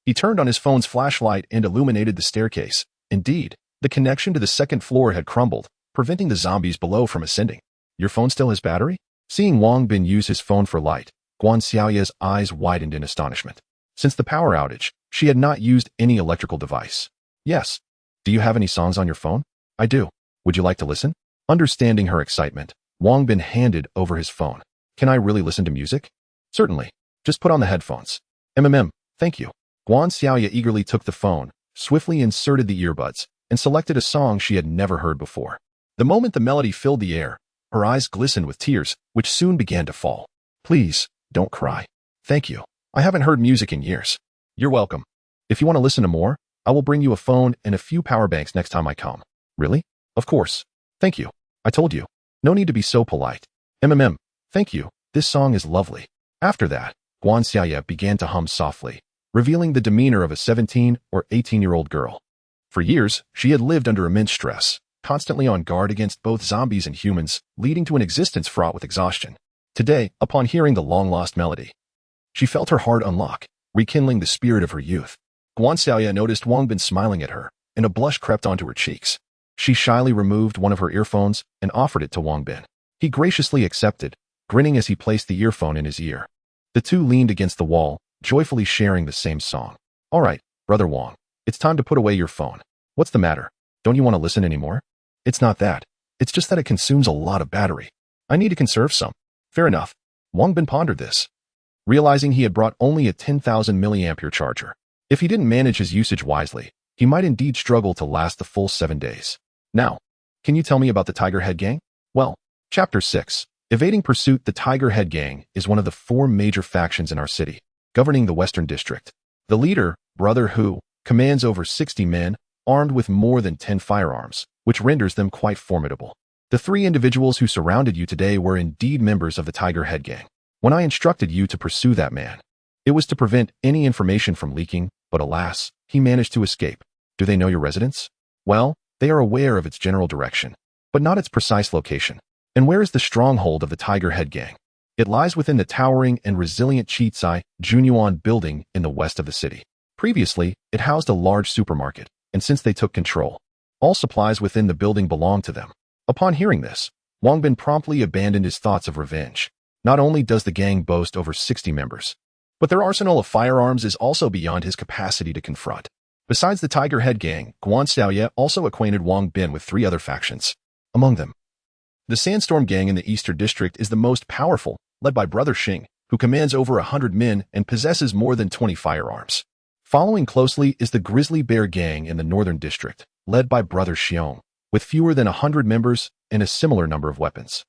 He turned on his phone's flashlight and illuminated the staircase. Indeed, the connection to the second floor had crumbled, preventing the zombies below from ascending. Your phone still has battery? Seeing Wang Bin use his phone for light, Guan Xiaoye's eyes widened in astonishment. Since the power outage, she had not used any electrical device. Yes. Do you have any songs on your phone? I do. Would you like to listen? Understanding her excitement, Wang Bin handed over his phone. Can I really listen to music? Certainly. Just put on the headphones. Thank you. Guan Xiaoye eagerly took the phone, swiftly inserted the earbuds, and selected a song she had never heard before. The moment the melody filled the air, her eyes glistened with tears, which soon began to fall. Please, don't cry. Thank you. I haven't heard music in years. You're welcome. If you want to listen to more, I will bring you a phone and a few power banks next time I come. Really? Of course. Thank you. I told you. No need to be so polite. Thank you. This song is lovely. After that, Guan Xiaoye began to hum softly, revealing the demeanor of a 17 or 18-year-old girl. For years, she had lived under immense stress, constantly on guard against both zombies and humans, leading to an existence fraught with exhaustion. Today, upon hearing the long-lost melody, she felt her heart unlock, rekindling the spirit of her youth. Guan Xiaoye noticed Wang Bin smiling at her, and a blush crept onto her cheeks. She shyly removed one of her earphones and offered it to Wang Bin. He graciously accepted, grinning as he placed the earphone in his ear. The two leaned against the wall, joyfully sharing the same song. All right, Brother Wang, it's time to put away your phone. What's the matter? Don't you want to listen anymore? It's not that. It's just that it consumes a lot of battery. I need to conserve some. Fair enough. Wang Bin pondered this, realizing he had brought only a 10,000 milliampere charger. If he didn't manage his usage wisely, he might indeed struggle to last the full 7 days. Now, can you tell me about the Tiger Head Gang? Well, Chapter 6. Evading pursuit. The Tiger Head Gang is one of the 4 major factions in our city, governing the Western District. The leader, Brother Hu, commands over 60 men, armed with more than 10 firearms, which renders them quite formidable. The 3 individuals who surrounded you today were indeed members of the Tiger Head Gang. When I instructed you to pursue that man, it was to prevent any information from leaking, but alas, he managed to escape. Do they know your residence? Well, they are aware of its general direction, but not its precise location. And where is the stronghold of the Tiger Head Gang? It lies within the towering and resilient Qicai Junyuan building in the west of the city. Previously, it housed a large supermarket, and since they took control, all supplies within the building belong to them. Upon hearing this, Wang Bin promptly abandoned his thoughts of revenge. Not only does the gang boast over 60 members, but their arsenal of firearms is also beyond his capacity to confront. Besides the Tiger Head Gang, Guan Xiaoye also acquainted Wang Bin with 3 other factions. Among them, the Sandstorm Gang in the Eastern District is the most powerful, led by Brother Xing, who commands over 100 men and possesses more than 20 firearms. Following closely is the Grizzly Bear Gang in the Northern District, led by Brother Qian, with fewer than 100 members and a similar number of weapons.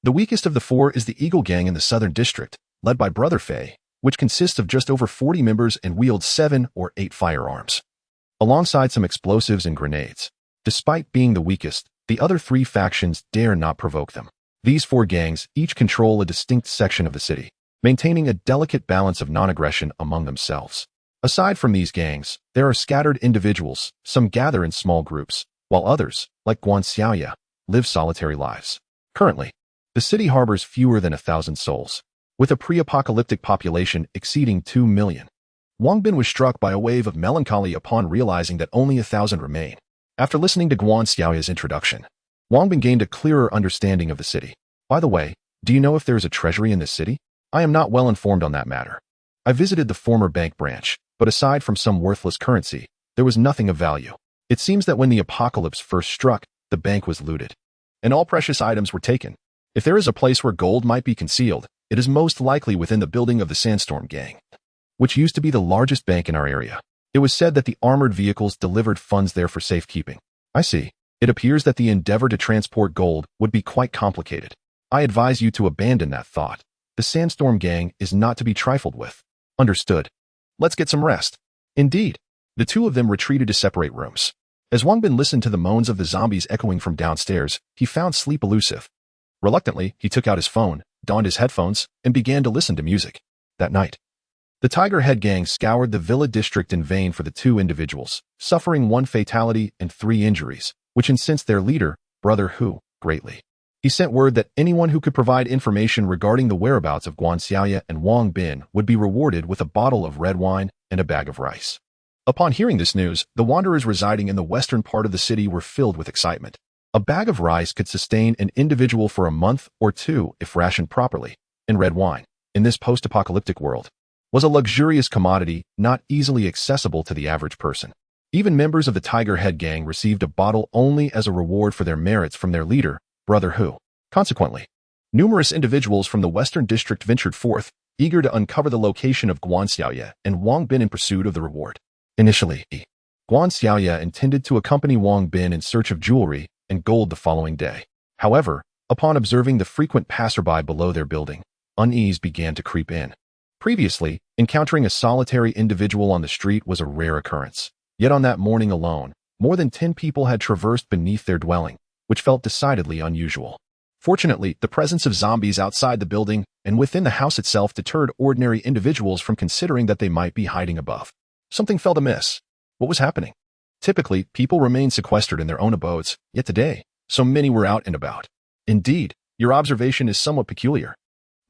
The weakest of the four is the Eagle Gang in the Southern District, led by Brother Fei, which consists of just over 40 members and wields 7 or 8 firearms, alongside some explosives and grenades. Despite being the weakest, the other 3 factions dare not provoke them. These 4 gangs each control a distinct section of the city, maintaining a delicate balance of non-aggression among themselves. Aside from these gangs, there are scattered individuals, some gather in small groups, while others, like Guanxiaoya, live solitary lives. Currently, the city harbors fewer than 1,000 souls, with a pre-apocalyptic population exceeding 2 million. Wang Bin was struck by a wave of melancholy upon realizing that only 1,000 remain. After listening to Guanxiaoya's introduction, Wang Bin gained a clearer understanding of the city. By the way, do you know if there is a treasury in this city? I am not well informed on that matter. I visited the former bank branch, but aside from some worthless currency, there was nothing of value. It seems that when the apocalypse first struck, the bank was looted, and all precious items were taken. If there is a place where gold might be concealed, it is most likely within the building of the Sandstorm Gang, which used to be the largest bank in our area. It was said that the armored vehicles delivered funds there for safekeeping. I see. It appears that the endeavor to transport gold would be quite complicated. I advise you to abandon that thought. The Sandstorm Gang is not to be trifled with. Understood. Let's get some rest. Indeed. The two of them retreated to separate rooms. As Wang Bin listened to the moans of the zombies echoing from downstairs, he found sleep elusive. Reluctantly, he took out his phone, donned his headphones, and began to listen to music. That night, the Tiger Head Gang scoured the Villa district in vain for the 2 individuals, suffering 1 fatality and 3 injuries, which incensed their leader, Brother Hu, greatly. He sent word that anyone who could provide information regarding the whereabouts of Guanxiaoya and Wang Bin would be rewarded with a bottle of red wine and a bag of rice. Upon hearing this news, the wanderers residing in the western part of the city were filled with excitement. A bag of rice could sustain an individual for a month or 2 if rationed properly, and red wine, in this post-apocalyptic world, was a luxurious commodity not easily accessible to the average person. Even members of the Tiger Head Gang received a bottle only as a reward for their merits from their leader, Brother Hu. Consequently, numerous individuals from the Western District ventured forth, eager to uncover the location of Guanxiaoya and Wang Bin in pursuit of the reward. Initially, Guanxiaoya intended to accompany Wang Bin in search of jewelry and gold the following day. However, upon observing the frequent passerby below their building, unease began to creep in. Previously, encountering a solitary individual on the street was a rare occurrence. Yet on that morning alone, more than 10 people had traversed beneath their dwelling, which felt decidedly unusual. Fortunately, the presence of zombies outside the building and within the house itself deterred ordinary individuals from considering that they might be hiding above. Something felt amiss. What was happening? Typically, people remain sequestered in their own abodes, yet today, so many were out and about. Indeed, your observation is somewhat peculiar.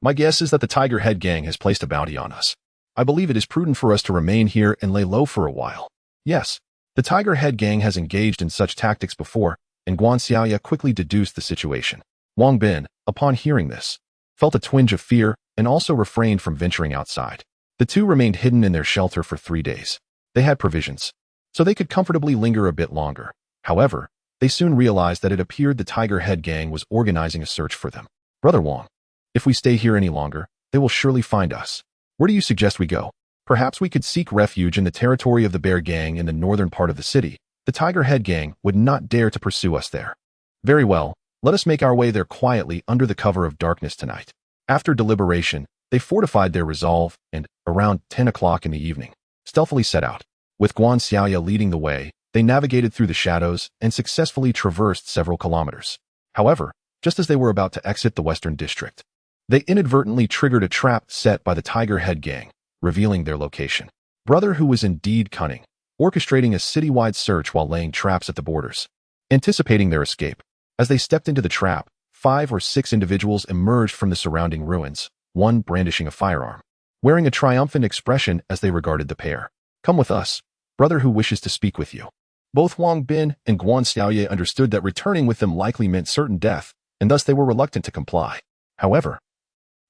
My guess is that the Tiger Head Gang has placed a bounty on us. I believe it is prudent for us to remain here and lay low for a while. Yes, the Tiger Head Gang has engaged in such tactics before, and Guanxiaoya quickly deduced the situation. Wang Bin, upon hearing this, felt a twinge of fear and also refrained from venturing outside. The two remained hidden in their shelter for 3 days. They had provisions, so they could comfortably linger a bit longer. However, they soon realized that it appeared the Tiger Head Gang was organizing a search for them. Brother Wang, if we stay here any longer, they will surely find us. Where do you suggest we go? Perhaps we could seek refuge in the territory of the Bear Gang in the northern part of the city. The Tiger Head Gang would not dare to pursue us there. Very well, let us make our way there quietly under the cover of darkness tonight. After deliberation, they fortified their resolve and, around 10 o'clock in the evening, stealthily set out. With Guanxiaoya leading the way, they navigated through the shadows and successfully traversed several kilometers. However, just as they were about to exit the Western District, they inadvertently triggered a trap set by the Tiger Head Gang, revealing their location. Brother Hu was indeed cunning, orchestrating a citywide search while laying traps at the borders. Anticipating their escape, as they stepped into the trap, 5 or 6 individuals emerged from the surrounding ruins, one brandishing a firearm, wearing a triumphant expression as they regarded the pair. Come with us. Brother Hu wishes to speak with you. Both Wang Bin and Guanxiaoya understood that returning with them likely meant certain death, and thus they were reluctant to comply. However,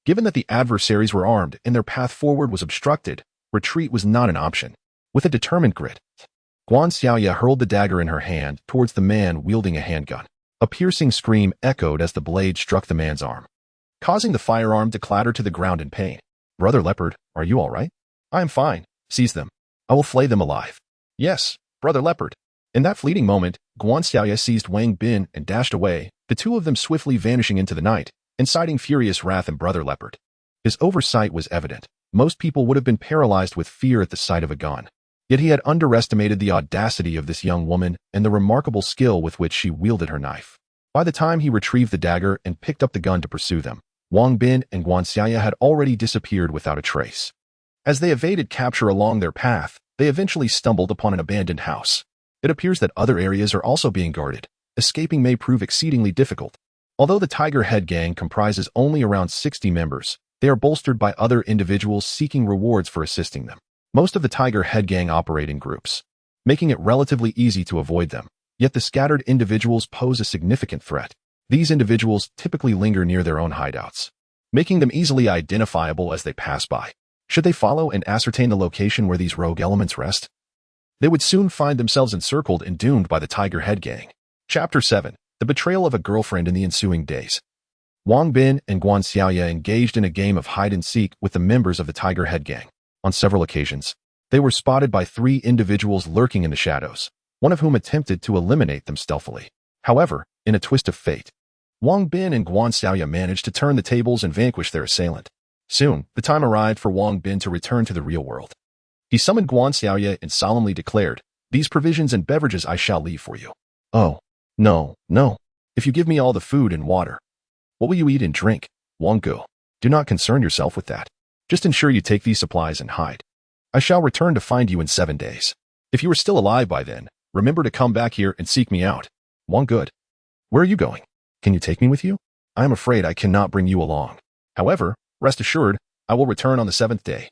given that the adversaries were armed and their path forward was obstructed, retreat was not an option. With a determined grit, Guanxiaoya hurled the dagger in her hand towards the man wielding a handgun. A piercing scream echoed as the blade struck the man's arm, causing the firearm to clatter to the ground in pain. Brother Leopard, are you all right? I am fine. Seize them. I will flay them alive. Yes, Brother Leopard. In that fleeting moment, Guan Xiaoya seized Wang Bin and dashed away, the two of them swiftly vanishing into the night, inciting furious wrath in Brother Leopard. His oversight was evident. Most people would have been paralyzed with fear at the sight of a gun. Yet he had underestimated the audacity of this young woman and the remarkable skill with which she wielded her knife. By the time he retrieved the dagger and picked up the gun to pursue them, Wang Bin and Guan Xiaoya had already disappeared without a trace. As they evaded capture along their path, they eventually stumbled upon an abandoned house. It appears that other areas are also being guarded. Escaping may prove exceedingly difficult. Although the Tiger Head Gang comprises only around 60 members, they are bolstered by other individuals seeking rewards for assisting them. Most of the Tiger Head Gang operate in groups, making it relatively easy to avoid them. Yet the scattered individuals pose a significant threat. These individuals typically linger near their own hideouts, making them easily identifiable as they pass by. Should they follow and ascertain the location where these rogue elements rest, they would soon find themselves encircled and doomed by the Tiger Head Gang. Chapter 7. The Betrayal of a Girlfriend in the Ensuing Days. Wang Bin and Guan Xiaoya engaged in a game of hide-and-seek with the members of the Tiger Head Gang. On several occasions, they were spotted by 3 individuals lurking in the shadows, one of whom attempted to eliminate them stealthily. However, in a twist of fate, Wang Bin and Guan Xiaoya managed to turn the tables and vanquish their assailant. Soon, the time arrived for Wang Bin to return to the real world. He summoned Guan Xiaoya and solemnly declared, "These provisions and beverages I shall leave for you." "Oh, no. If you give me all the food and water, what will you eat and drink?" "Wang Gu, do not concern yourself with that. Just ensure you take these supplies and hide. I shall return to find you in 7 days. If you are still alive by then, remember to come back here and seek me out." "Wang Good, where are you going? Can you take me with you?" "I am afraid I cannot bring you along. However, rest assured, I will return on the 7th day,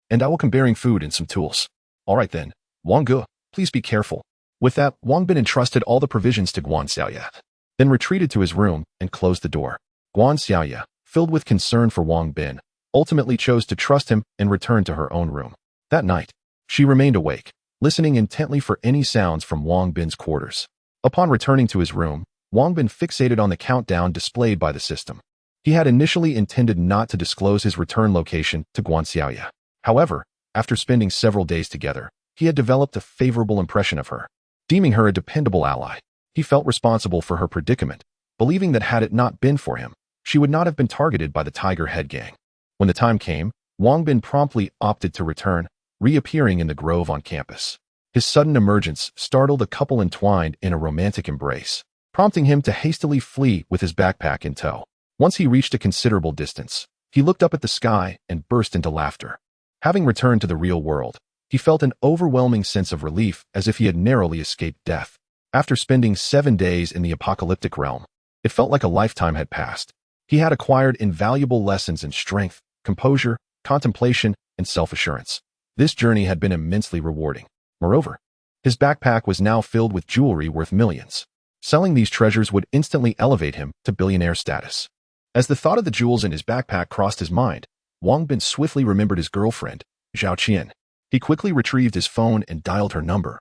and I will come bearing food and some tools." "All right then, Wang Gu, please be careful." With that, Wang Bin entrusted all the provisions to Guan Xiaoya, then retreated to his room and closed the door. Guan Xiaoya, filled with concern for Wang Bin, ultimately chose to trust him and returned to her own room. That night, she remained awake, listening intently for any sounds from Wang Bin's quarters. Upon returning to his room, Wang Bin fixated on the countdown displayed by the system. He had initially intended not to disclose his return location to Guan Xiaoya. However, after spending several days together, he had developed a favorable impression of her. Deeming her a dependable ally, he felt responsible for her predicament, believing that had it not been for him, she would not have been targeted by the Tiger Head Gang. When the time came, Wang Bin promptly opted to return, reappearing in the grove on campus. His sudden emergence startled the couple entwined in a romantic embrace, prompting him to hastily flee with his backpack in tow. Once he reached a considerable distance, he looked up at the sky and burst into laughter. Having returned to the real world, he felt an overwhelming sense of relief as if he had narrowly escaped death. After spending 7 days in the apocalyptic realm, it felt like a lifetime had passed. He had acquired invaluable lessons in strength, composure, contemplation, and self-assurance. This journey had been immensely rewarding. Moreover, his backpack was now filled with jewelry worth millions. Selling these treasures would instantly elevate him to billionaire status. As the thought of the jewels in his backpack crossed his mind, Wang Bin swiftly remembered his girlfriend, Zhao Qian. He quickly retrieved his phone and dialed her number,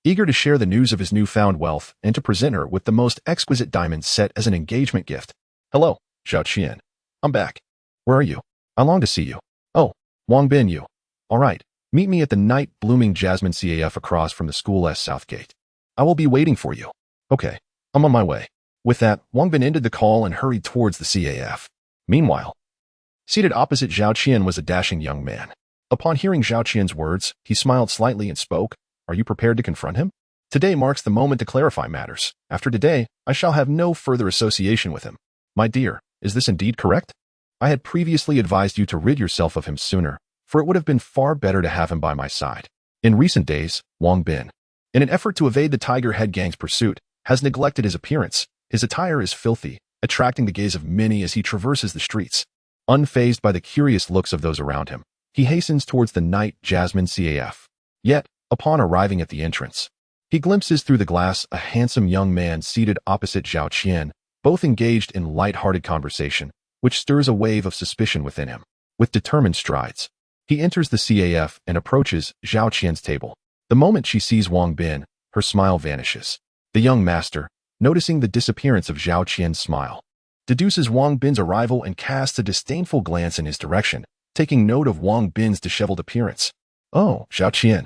eager to share the news of his newfound wealth and to present her with the most exquisite diamond set as an engagement gift. "Hello, Zhao Qian. I'm back. Where are you? I long to see you." "Oh, Wang Bin, you. All right, meet me at the night-blooming jasmine CAF across from the school's south gate. I will be waiting for you." "Okay, I'm on my way." With that, Wang Bin ended the call and hurried towards the CAF. Meanwhile, seated opposite Zhao Qian was a dashing young man. Upon hearing Zhao Qian's words, he smiled slightly and spoke, "Are you prepared to confront him? Today marks the moment to clarify matters. After today, I shall have no further association with him." "My dear, is this indeed correct? I had previously advised you to rid yourself of him sooner, for it would have been far better to have him by my side." In recent days, Wang Bin, in an effort to evade the Tiger Head Gang's pursuit, has neglected his appearance. His attire is filthy, attracting the gaze of many as he traverses the streets. Unfazed by the curious looks of those around him, he hastens towards the night jasmine CAF. Yet, upon arriving at the entrance, he glimpses through the glass a handsome young man seated opposite Zhao Qian, both engaged in light-hearted conversation, which stirs a wave of suspicion within him. With determined strides, he enters the CAF and approaches Zhao Qian's table. The moment she sees Wang Bin, her smile vanishes. The young master, noticing the disappearance of Zhao Qian's smile. Deduces Wang Bin's arrival and casts a disdainful glance in his direction, taking note of Wang Bin's disheveled appearance. Oh, Zhao Qian.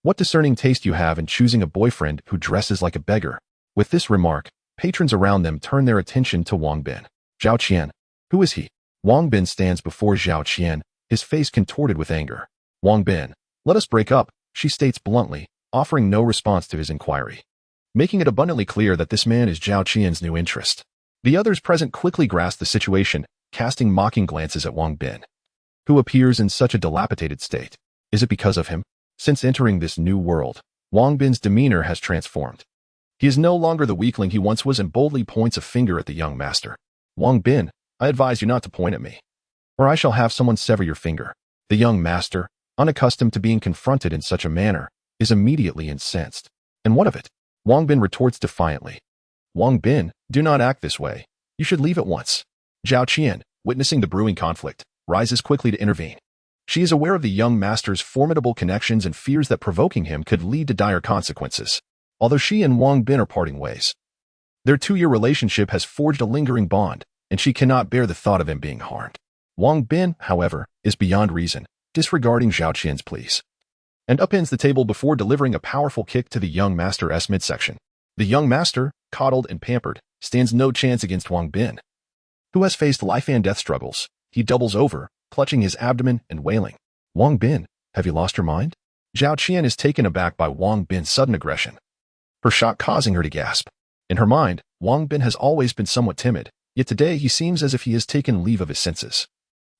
What discerning taste you have in choosing a boyfriend who dresses like a beggar. With this remark, patrons around them turn their attention to Wang Bin. Zhao Qian. Who is he? Wang Bin stands before Zhao Qian, his face contorted with anger. Wang Bin. Let us break up, she states bluntly, offering no response to his inquiry, making it abundantly clear that this man is Zhao Qian's new interest. The others present quickly grasp the situation, casting mocking glances at Wang Bin, who appears in such a dilapidated state. Is it because of him? Since entering this new world, Wang Bin's demeanor has transformed. He is no longer the weakling he once was and boldly points a finger at the young master. Wang Bin, I advise you not to point at me, or I shall have someone sever your finger. The young master, unaccustomed to being confronted in such a manner, is immediately incensed. And what of it? Wang Bin retorts defiantly. Wang Bin, do not act this way. You should leave at once. Zhao Qian, witnessing the brewing conflict, rises quickly to intervene. She is aware of the young master's formidable connections and fears that provoking him could lead to dire consequences. Although she and Wang Bin are parting ways, their 2-year relationship has forged a lingering bond, and she cannot bear the thought of him being harmed. Wang Bin, however, is beyond reason, disregarding Zhao Qian's pleas, and upends the table before delivering a powerful kick to the young master's midsection. The young master, coddled and pampered, stands no chance against Wang Bin, who has faced life and death struggles. He doubles over, clutching his abdomen and wailing. Wang Bin, have you lost your mind? Zhao Qian is taken aback by Wang Bin's sudden aggression, her shock causing her to gasp. In her mind, Wang Bin has always been somewhat timid, yet today he seems as if he has taken leave of his senses,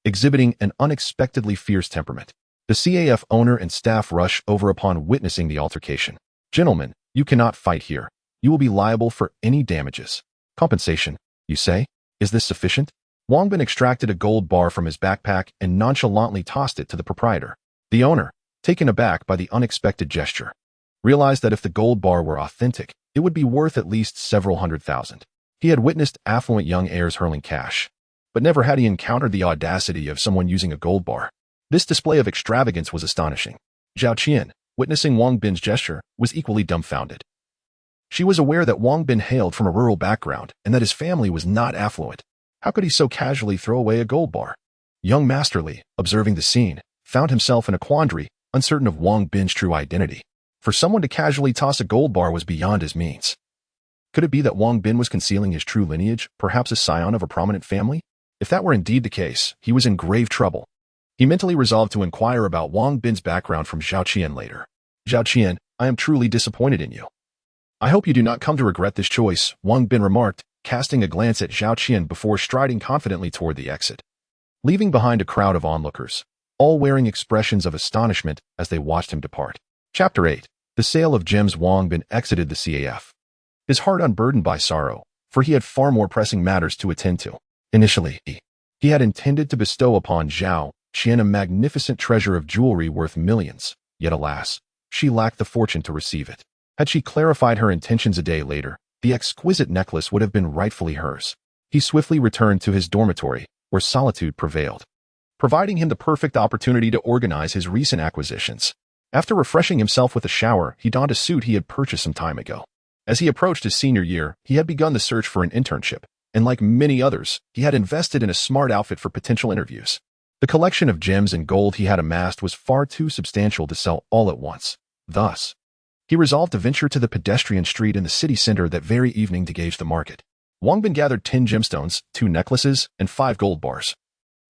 exhibiting an unexpectedly fierce temperament. The CAF owner and staff rush over upon witnessing the altercation. Gentlemen, you cannot fight here. You will be liable for any damages. Compensation, you say? Is this sufficient? Wang Bin extracted a gold bar from his backpack and nonchalantly tossed it to the proprietor. The owner, taken aback by the unexpected gesture, realized that if the gold bar were authentic, it would be worth at least several $100,000. He had witnessed affluent young heirs hurling cash, but never had he encountered the audacity of someone using a gold bar. This display of extravagance was astonishing. Zhao Qian, witnessing Wang Bin's gesture, was equally dumbfounded. She was aware that Wang Bin hailed from a rural background and that his family was not affluent. How could he so casually throw away a gold bar? Young Masterly, observing the scene, found himself in a quandary, uncertain of Wang Bin's true identity. For someone to casually toss a gold bar was beyond his means. Could it be that Wang Bin was concealing his true lineage, perhaps a scion of a prominent family? If that were indeed the case, he was in grave trouble. He mentally resolved to inquire about Wang Bin's background from Zhao Qian later. Zhao Qian, I am truly disappointed in you. I hope you do not come to regret this choice, Wang Bin remarked, casting a glance at Zhao Qian before striding confidently toward the exit, leaving behind a crowd of onlookers, all wearing expressions of astonishment as they watched him depart. Chapter 8. The Sale of Gems. Wang Bin exited the CAF, his heart unburdened by sorrow, for he had far more pressing matters to attend to. Initially, he had intended to bestow upon Zhao Qian a magnificent treasure of jewelry worth millions, yet alas, she lacked the fortune to receive it. Had she clarified her intentions a day later, the exquisite necklace would have been rightfully hers. He swiftly returned to his dormitory, where solitude prevailed, providing him the perfect opportunity to organize his recent acquisitions. After refreshing himself with a shower, he donned a suit he had purchased some time ago. As he approached his senior year, he had begun the search for an internship, and like many others, he had invested in a smart outfit for potential interviews. The collection of gems and gold he had amassed was far too substantial to sell all at once. Thus, he resolved to venture to the pedestrian street in the city center that very evening to gauge the market. Wang Bin gathered 10 gemstones, 2 necklaces, and 5 gold bars,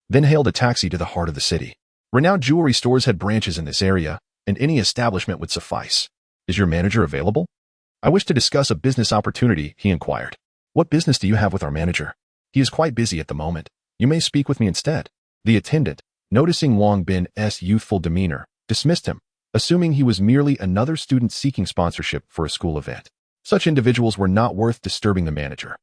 then hailed a taxi to the heart of the city. Renowned jewelry stores had branches in this area, and any establishment would suffice. Is your manager available? I wish to discuss a business opportunity, he inquired. What business do you have with our manager? He is quite busy at the moment. You may speak with me instead. The attendant, noticing Wang Bin's youthful demeanor, dismissed him, assuming he was merely another student seeking sponsorship for a school event. Such individuals were not worth disturbing the manager.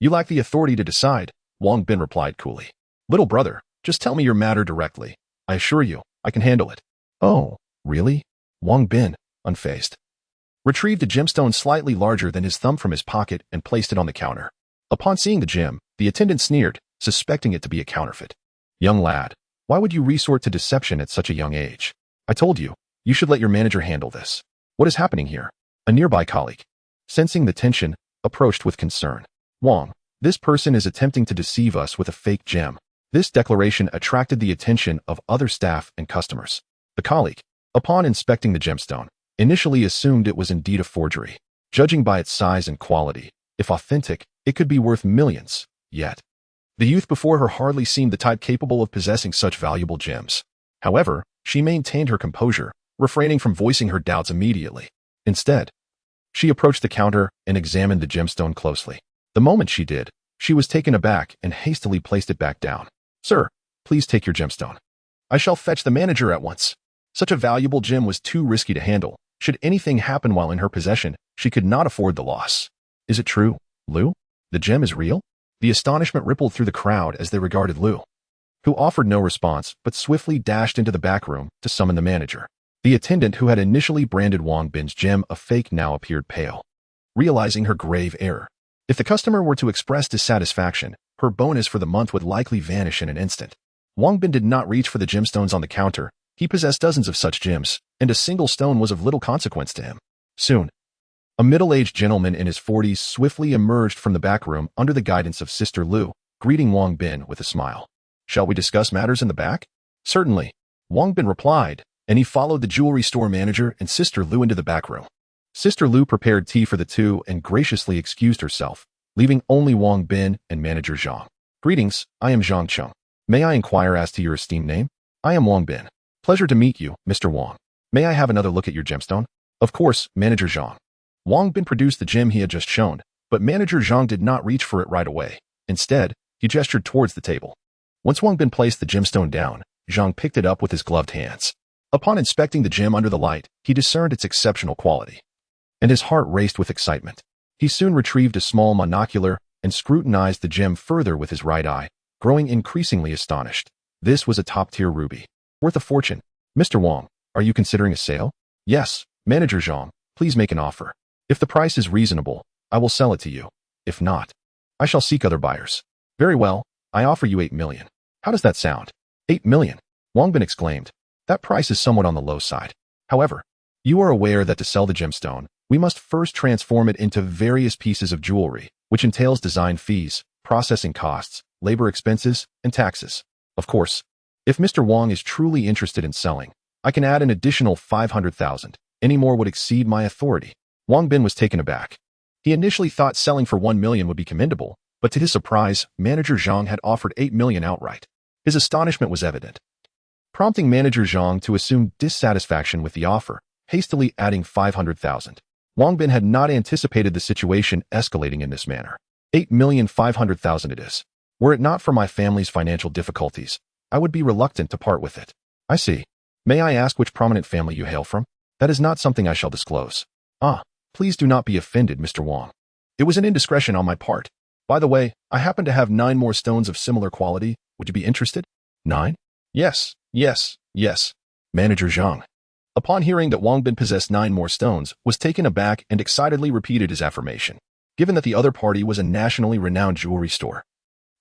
You lack the authority to decide, Wang Bin replied coolly. Little brother, just tell me your matter directly. I assure you, I can handle it. Oh, really? Wang Bin, unfazed, retrieved a gemstone slightly larger than his thumb from his pocket and placed it on the counter. Upon seeing the gem, the attendant sneered, suspecting it to be a counterfeit. Young lad, why would you resort to deception at such a young age? I told you, you should let your manager handle this. What is happening here? A nearby colleague, sensing the tension, approached with concern. Wang, this person is attempting to deceive us with a fake gem. This declaration attracted the attention of other staff and customers. The colleague, upon inspecting the gemstone, initially assumed it was indeed a forgery. Judging by its size and quality, if authentic, it could be worth millions. Yet, the youth before her hardly seemed the type capable of possessing such valuable gems. However, she maintained her composure, refraining from voicing her doubts immediately. Instead, she approached the counter and examined the gemstone closely. The moment she did, she was taken aback and hastily placed it back down. "Sir, please take your gemstone. I shall fetch the manager at once." Such a valuable gem was too risky to handle. Should anything happen while in her possession, she could not afford the loss. "Is it true, Lu? The gem is real?" The astonishment rippled through the crowd as they regarded Lu, who offered no response but swiftly dashed into the back room to summon the manager. The attendant who had initially branded Wang Bin's gem a fake now appeared pale, realizing her grave error. If the customer were to express dissatisfaction, her bonus for the month would likely vanish in an instant. Wang Bin did not reach for the gemstones on the counter. He possessed dozens of such gems, and a single stone was of little consequence to him. Soon, a middle-aged gentleman in his 40s swiftly emerged from the back room under the guidance of Sister Lu, greeting Wang Bin with a smile. "Shall we discuss matters in the back?" "Certainly," Wang Bin replied, and he followed the jewelry store manager and Sister Lu into the back room. Sister Lu prepared tea for the two and graciously excused herself, leaving only Wang Bin and manager Zhang. "Greetings, I am Zhang Cheng. May I inquire as to your esteemed name?" "I am Wang Bin. Pleasure to meet you, Mr. Wang. May I have another look at your gemstone?" "Of course, manager Zhang." Wang Bin produced the gem he had just shown, but manager Zhang did not reach for it right away. Instead, he gestured towards the table. Once Wang Bin placed the gemstone down, Zhang picked it up with his gloved hands. Upon inspecting the gem under the light, he discerned its exceptional quality, and his heart raced with excitement. He soon retrieved a small monocular and scrutinized the gem further with his right eye, growing increasingly astonished. This was a top-tier ruby, worth a fortune. "Mr. Wang, are you considering a sale?" "Yes, manager Zhang, please make an offer. If the price is reasonable, I will sell it to you. If not, I shall seek other buyers." "Very well, I offer you 8 million. How does that sound?" 8 million, Wang Bin exclaimed. "That price is somewhat on the low side. However, you are aware that to sell the gemstone, we must first transform it into various pieces of jewelry, which entails design fees, processing costs, labor expenses, and taxes. Of course, if Mr. Wang is truly interested in selling, I can add an additional 500,000. Any more would exceed my authority." Wang Bin was taken aback. He initially thought selling for 1 million would be commendable, but to his surprise, manager Zhang had offered 8 million outright. His astonishment was evident, prompting manager Zhang to assume dissatisfaction with the offer, hastily adding 500,000. Wang Bin had not anticipated the situation escalating in this manner. 8,500,000 it is. Were it not for my family's financial difficulties, I would be reluctant to part with it. "I see. May I ask which prominent family you hail from?" "That is not something I shall disclose." "Ah, please do not be offended, Mr. Wang. It was an indiscretion on my part. By the way, I happen to have 9 more stones of similar quality. Would you be interested?" "9? Yes, yes, yes." Manager Zhang, upon hearing that Wang Bin possessed 9 more stones, was taken aback and excitedly repeated his affirmation. Given that the other party was a nationally renowned jewelry store,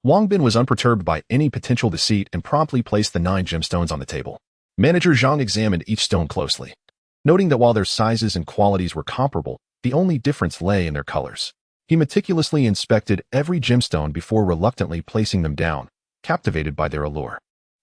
Wang Bin was unperturbed by any potential deceit and promptly placed the 9 gemstones on the table. Manager Zhang examined each stone closely, noting that while their sizes and qualities were comparable, the only difference lay in their colors. He meticulously inspected every gemstone before reluctantly placing them down, captivated by their allure.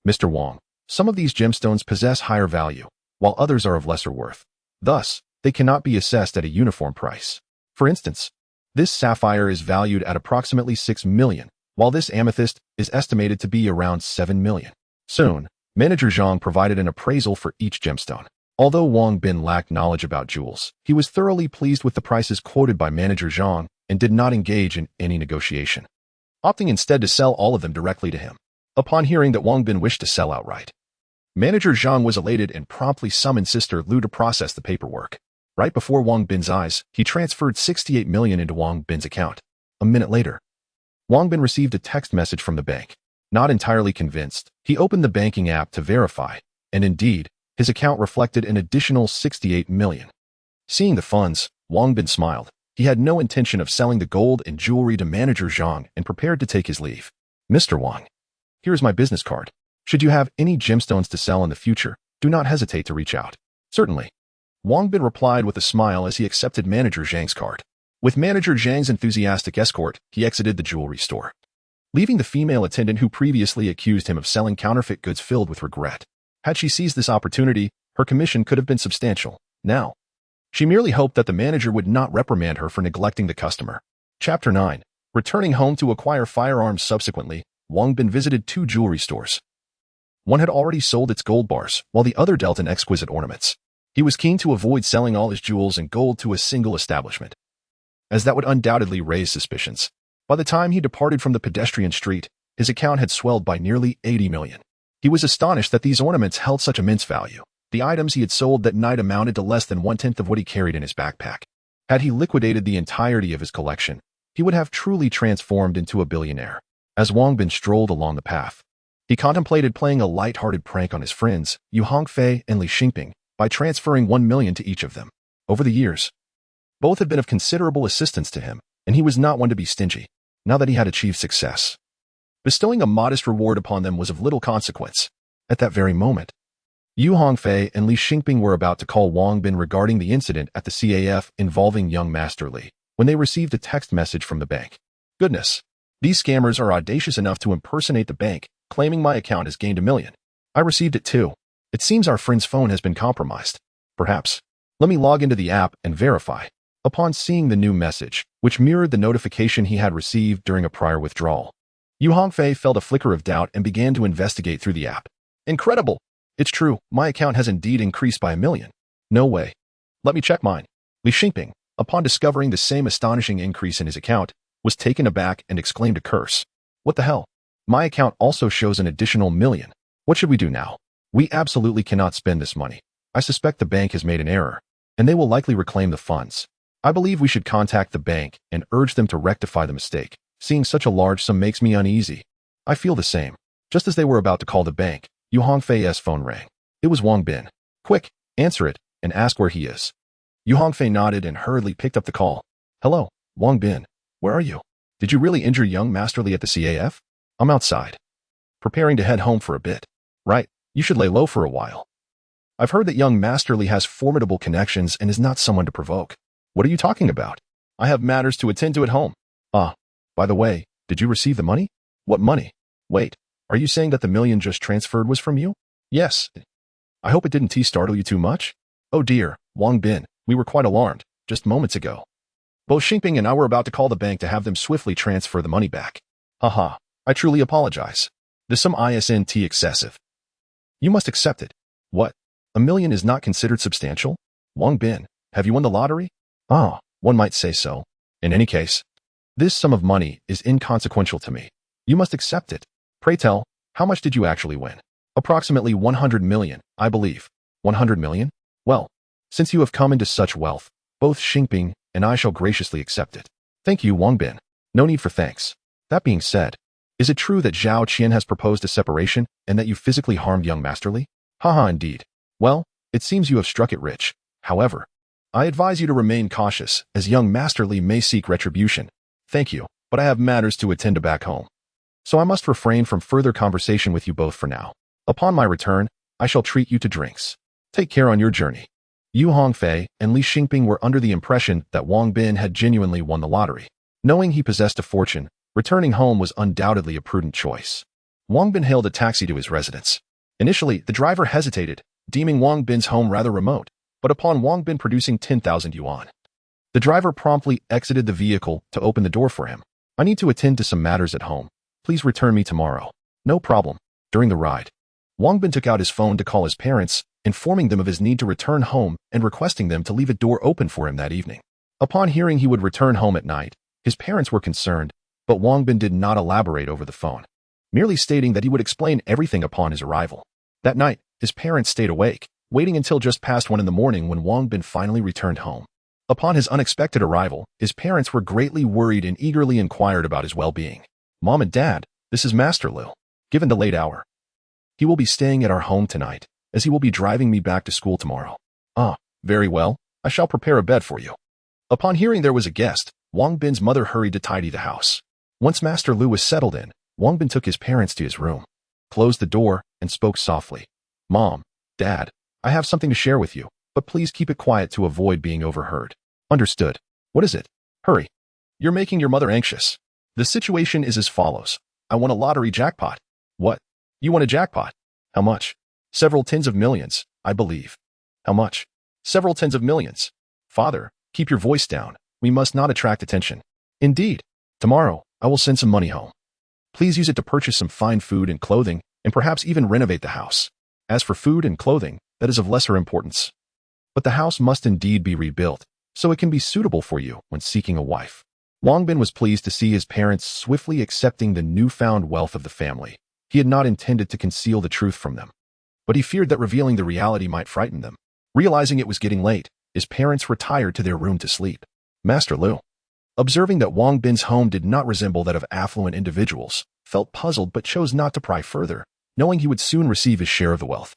"Mr. Wang, some of these gemstones possess higher value, while others are of lesser worth. Thus, they cannot be assessed at a uniform price. For instance, this sapphire is valued at approximately 6 million, while this amethyst is estimated to be around 7 million. Soon, manager Zhang provided an appraisal for each gemstone. Although Wang Bin lacked knowledge about jewels, he was thoroughly pleased with the prices quoted by manager Zhang and did not engage in any negotiation, opting instead to sell all of them directly to him. Upon hearing that Wang Bin wished to sell outright, manager Zhang was elated and promptly summoned Sister Lu to process the paperwork. Right before Wang Bin's eyes, he transferred 68 million into Wang Bin's account. A minute later, Wang Bin received a text message from the bank. Not entirely convinced, he opened the banking app to verify, and indeed, his account reflected an additional 68 million. Seeing the funds, Wang Bin smiled. He had no intention of selling the gold and jewelry to manager Zhang and prepared to take his leave. "Mr. Wang, here is my business card. Should you have any gemstones to sell in the future, do not hesitate to reach out." "Certainly," Wang Bin replied with a smile as he accepted manager Zhang's card. With manager Zhang's enthusiastic escort, he exited the jewelry store, leaving the female attendant who previously accused him of selling counterfeit goods filled with regret. Had she seized this opportunity, her commission could have been substantial. Now, she merely hoped that the manager would not reprimand her for neglecting the customer. Chapter 9. Returning home to acquire firearms. Subsequently, Wang Bin visited 2 jewelry stores. One had already sold its gold bars, while the other dealt in exquisite ornaments. He was keen to avoid selling all his jewels and gold to a single establishment, as that would undoubtedly raise suspicions. By the time he departed from the pedestrian street, his account had swelled by nearly 80 million. He was astonished that these ornaments held such immense value. The items he had sold that night amounted to less than 1/10 of what he carried in his backpack. Had he liquidated the entirety of his collection, he would have truly transformed into a billionaire. As Wang Bin strolled along the path, he contemplated playing a light-hearted prank on his friends, Yu Hongfei and Li Xingping, by transferring 1 million to each of them. Over the years, both had been of considerable assistance to him, and he was not one to be stingy. Now that he had achieved success, bestowing a modest reward upon them was of little consequence. At that very moment, Yu Hongfei and Li Xingping were about to call Wang Bin regarding the incident at the CAF involving young Master Li, when they received a text message from the bank. Goodness, these scammers are audacious enough to impersonate the bank, claiming my account has gained 1 million. I received it too. It seems our friend's phone has been compromised. Perhaps. Let me log into the app and verify. Upon seeing the new message, which mirrored the notification he had received during a prior withdrawal, Yu Hongfei felt a flicker of doubt and began to investigate through the app. Incredible! It's true, my account has indeed increased by 1 million. No way. Let me check mine. Li Xingping, upon discovering the same astonishing increase in his account, was taken aback and exclaimed a curse. What the hell? My account also shows an additional 1 million. What should we do now? We absolutely cannot spend this money. I suspect the bank has made an error, and they will likely reclaim the funds. I believe we should contact the bank and urge them to rectify the mistake. Seeing such a large sum makes me uneasy. I feel the same. Just as they were about to call the bank, Yu Hongfei's phone rang. It was Wang Bin. Quick, answer it, and ask where he is. Yu Hongfei nodded and hurriedly picked up the call. Hello, Wang Bin. Where are you? Did you really injure young Master Li at the CAF? I'm outside, preparing to head home for a bit. Right, you should lay low for a while. I've heard that young Master Li has formidable connections and is not someone to provoke. What are you talking about? I have matters to attend to at home. Ah, by the way, did you receive the money? What money? Wait, are you saying that the 1 million just transferred was from you? Yes. I hope it didn't startle you too much? Oh dear, Wang Bin, we were quite alarmed, just moments ago. Both Xingping and I were about to call the bank to have them swiftly transfer the money back. Haha, I truly apologize. This sum isn't excessive. You must accept it. What? 1 million is not considered substantial? Wang Bin, have you won the lottery? Ah, one might say so. In any case, this sum of money is inconsequential to me. You must accept it. Pray tell, how much did you actually win? Approximately 100 million, I believe. 100 million? Well, since you have come into such wealth, both Xingping and I shall graciously accept it. Thank you, Wang Bin. No need for thanks. That being said, is it true that Zhao Qian has proposed a separation and that you physically harmed young Master Li? Haha, indeed. Well, it seems you have struck it rich. However, I advise you to remain cautious, as young Master Li may seek retribution. Thank you, but I have matters to attend to back home, so I must refrain from further conversation with you both for now. Upon my return, I shall treat you to drinks. Take care on your journey. Yu Hongfei and Li Xingping were under the impression that Wang Bin had genuinely won the lottery. Knowing he possessed a fortune, returning home was undoubtedly a prudent choice. Wang Bin hailed a taxi to his residence. Initially, the driver hesitated, deeming Wang Bin's home rather remote, but upon Wang Bin producing 10,000 yuan, the driver promptly exited the vehicle to open the door for him. I need to attend to some matters at home. Please return me tomorrow. No problem. During the ride, Wang Bin took out his phone to call his parents, informing them of his need to return home and requesting them to leave a door open for him that evening. Upon hearing he would return home at night, his parents were concerned, but Wang Bin did not elaborate over the phone, merely stating that he would explain everything upon his arrival. That night, his parents stayed awake, waiting until just past 1 in the morning when Wang Bin finally returned home. Upon his unexpected arrival, his parents were greatly worried and eagerly inquired about his well-being. Mom and Dad, this is Master Liu. Given the late hour, he will be staying at our home tonight, as he will be driving me back to school tomorrow. Ah, very well, I shall prepare a bed for you. Upon hearing there was a guest, Wang Bin's mother hurried to tidy the house. Once Master Liu was settled in, Wang Bin took his parents to his room, closed the door, and spoke softly. Mom, Dad, I have something to share with you, but please keep it quiet to avoid being overheard. Understood. What is it? Hurry. You're making your mother anxious. The situation is as follows. I won a lottery jackpot. What? You won a jackpot? How much? Several tens of millions, I believe. How much? Several tens of millions. Father, keep your voice down. We must not attract attention. Indeed. Tomorrow, I will send some money home. Please use it to purchase some fine food and clothing, and perhaps even renovate the house. As for food and clothing, that is of lesser importance. But the house must indeed be rebuilt, so it can be suitable for you when seeking a wife. Wang Bin was pleased to see his parents swiftly accepting the newfound wealth of the family. He had not intended to conceal the truth from them, but he feared that revealing the reality might frighten them. Realizing it was getting late, his parents retired to their room to sleep. Master Lu, observing that Wang Bin's home did not resemble that of affluent individuals, felt puzzled but chose not to pry further, knowing he would soon receive his share of the wealth.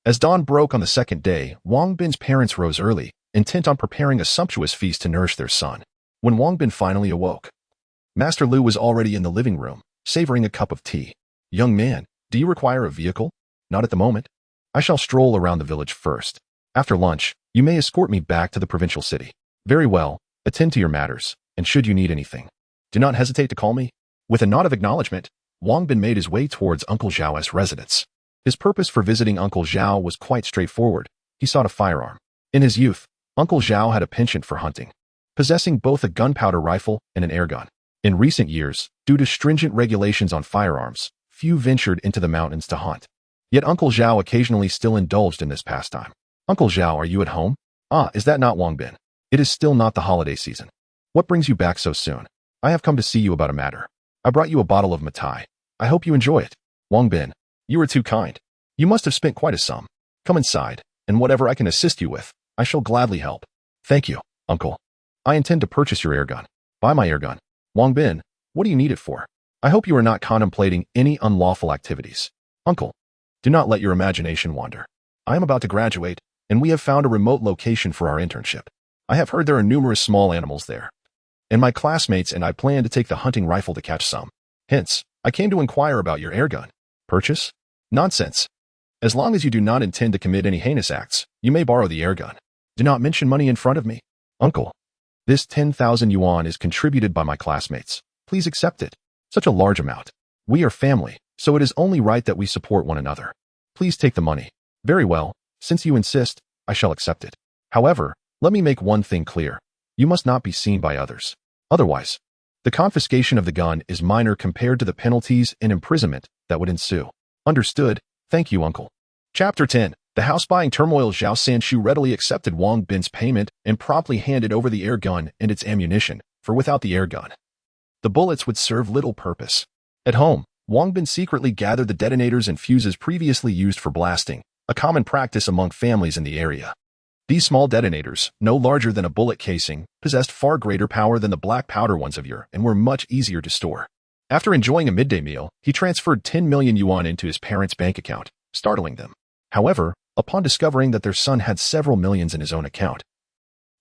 As dawn broke on the second day, Wang Bin's parents rose early, intent on preparing a sumptuous feast to nourish their son. When Wang Bin finally awoke, Master Lu was already in the living room, savoring a cup of tea. Young man, do you require a vehicle? Not at the moment. I shall stroll around the village first. After lunch, you may escort me back to the provincial city. Very well, attend to your matters, and should you need anything, do not hesitate to call me. With a nod of acknowledgement, Wang Bin made his way towards Uncle Zhao's residence. His purpose for visiting Uncle Zhao was quite straightforward. He sought a firearm. In his youth, Uncle Zhao had a penchant for hunting, possessing both a gunpowder rifle and an airgun. In recent years, due to stringent regulations on firearms, few ventured into the mountains to hunt. Yet Uncle Zhao occasionally still indulged in this pastime. Uncle Zhao, are you at home? Ah, is that not Wang Bin? It is still not the holiday season. What brings you back so soon? I have come to see you about a matter. I brought you a bottle of Matai. I hope you enjoy it. Wang Bin, you are too kind. You must have spent quite a sum. Come inside, and whatever I can assist you with, I shall gladly help. Thank you, uncle. I intend to purchase your airgun. Buy my airgun. Wang Bin, what do you need it for? I hope you are not contemplating any unlawful activities. Uncle, do not let your imagination wander. I am about to graduate, and we have found a remote location for our internship. I have heard there are numerous small animals there, and my classmates and I plan to take the hunting rifle to catch some. Hence, I came to inquire about your airgun. Purchase? Nonsense. As long as you do not intend to commit any heinous acts, you may borrow the airgun. Do not mention money in front of me. Uncle, this 10,000 yuan is contributed by my classmates. Please accept it. Such a large amount. We are family, so it is only right that we support one another. Please take the money. Very well, since you insist, I shall accept it. However, let me make one thing clear. You must not be seen by others. Otherwise, the confiscation of the gun is minor compared to the penalties and imprisonment that would ensue. Understood. Thank you, uncle. Chapter 10. The house-buying turmoil. Zhao Sanshu readily accepted Wang Bin's payment and promptly handed over the air gun and its ammunition, for without the air gun, the bullets would serve little purpose. At home, Wang Bin secretly gathered the detonators and fuses previously used for blasting, a common practice among families in the area. These small detonators, no larger than a bullet casing, possessed far greater power than the black powder ones of yore and were much easier to store. After enjoying a midday meal, he transferred 10 million yuan into his parents' bank account, startling them. However, upon discovering that their son had several millions in his own account,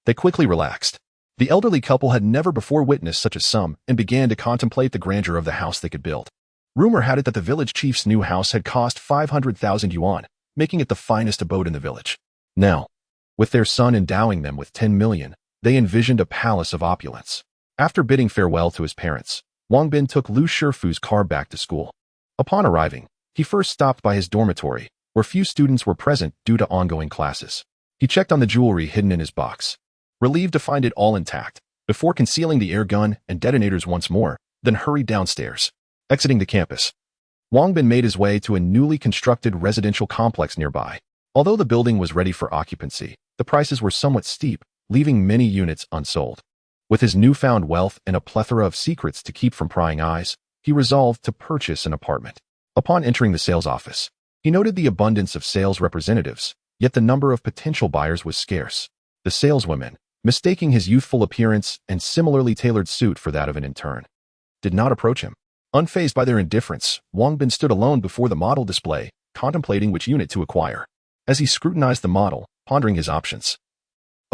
they quickly relaxed. The elderly couple had never before witnessed such a sum and began to contemplate the grandeur of the house they could build. Rumor had it that the village chief's new house had cost 500,000 yuan, making it the finest abode in the village. Now, with their son endowing them with 10 million, they envisioned a palace of opulence. After bidding farewell to his parents, Wang Bin took Lu Shifu's car back to school. Upon arriving, he first stopped by his dormitory, where few students were present due to ongoing classes. He checked on the jewelry hidden in his box, relieved to find it all intact, before concealing the air gun and detonators once more, then hurried downstairs. Exiting the campus, Wang Bin made his way to a newly constructed residential complex nearby. Although the building was ready for occupancy, the prices were somewhat steep, leaving many units unsold. With his newfound wealth and a plethora of secrets to keep from prying eyes, he resolved to purchase an apartment. Upon entering the sales office, he noted the abundance of sales representatives, yet the number of potential buyers was scarce. The saleswomen, mistaking his youthful appearance and similarly tailored suit for that of an intern, did not approach him. Unfazed by their indifference, Wang Bin stood alone before the model display, contemplating which unit to acquire. As he scrutinized the model, pondering his options,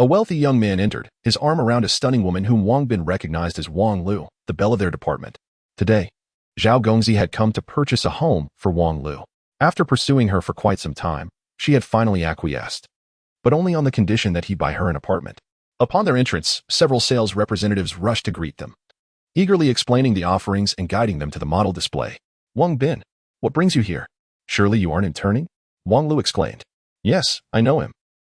a wealthy young man entered, his arm around a stunning woman whom Wang Bin recognized as Wang Lu, the belle of their department. Today, Zhao Gongzi had come to purchase a home for Wang Lu. After pursuing her for quite some time, she had finally acquiesced, but only on the condition that he buy her an apartment. Upon their entrance, several sales representatives rushed to greet them, eagerly explaining the offerings and guiding them to the model display. Wang Bin, what brings you here? Surely you aren't interning? Wang Lu exclaimed. Yes, I know him.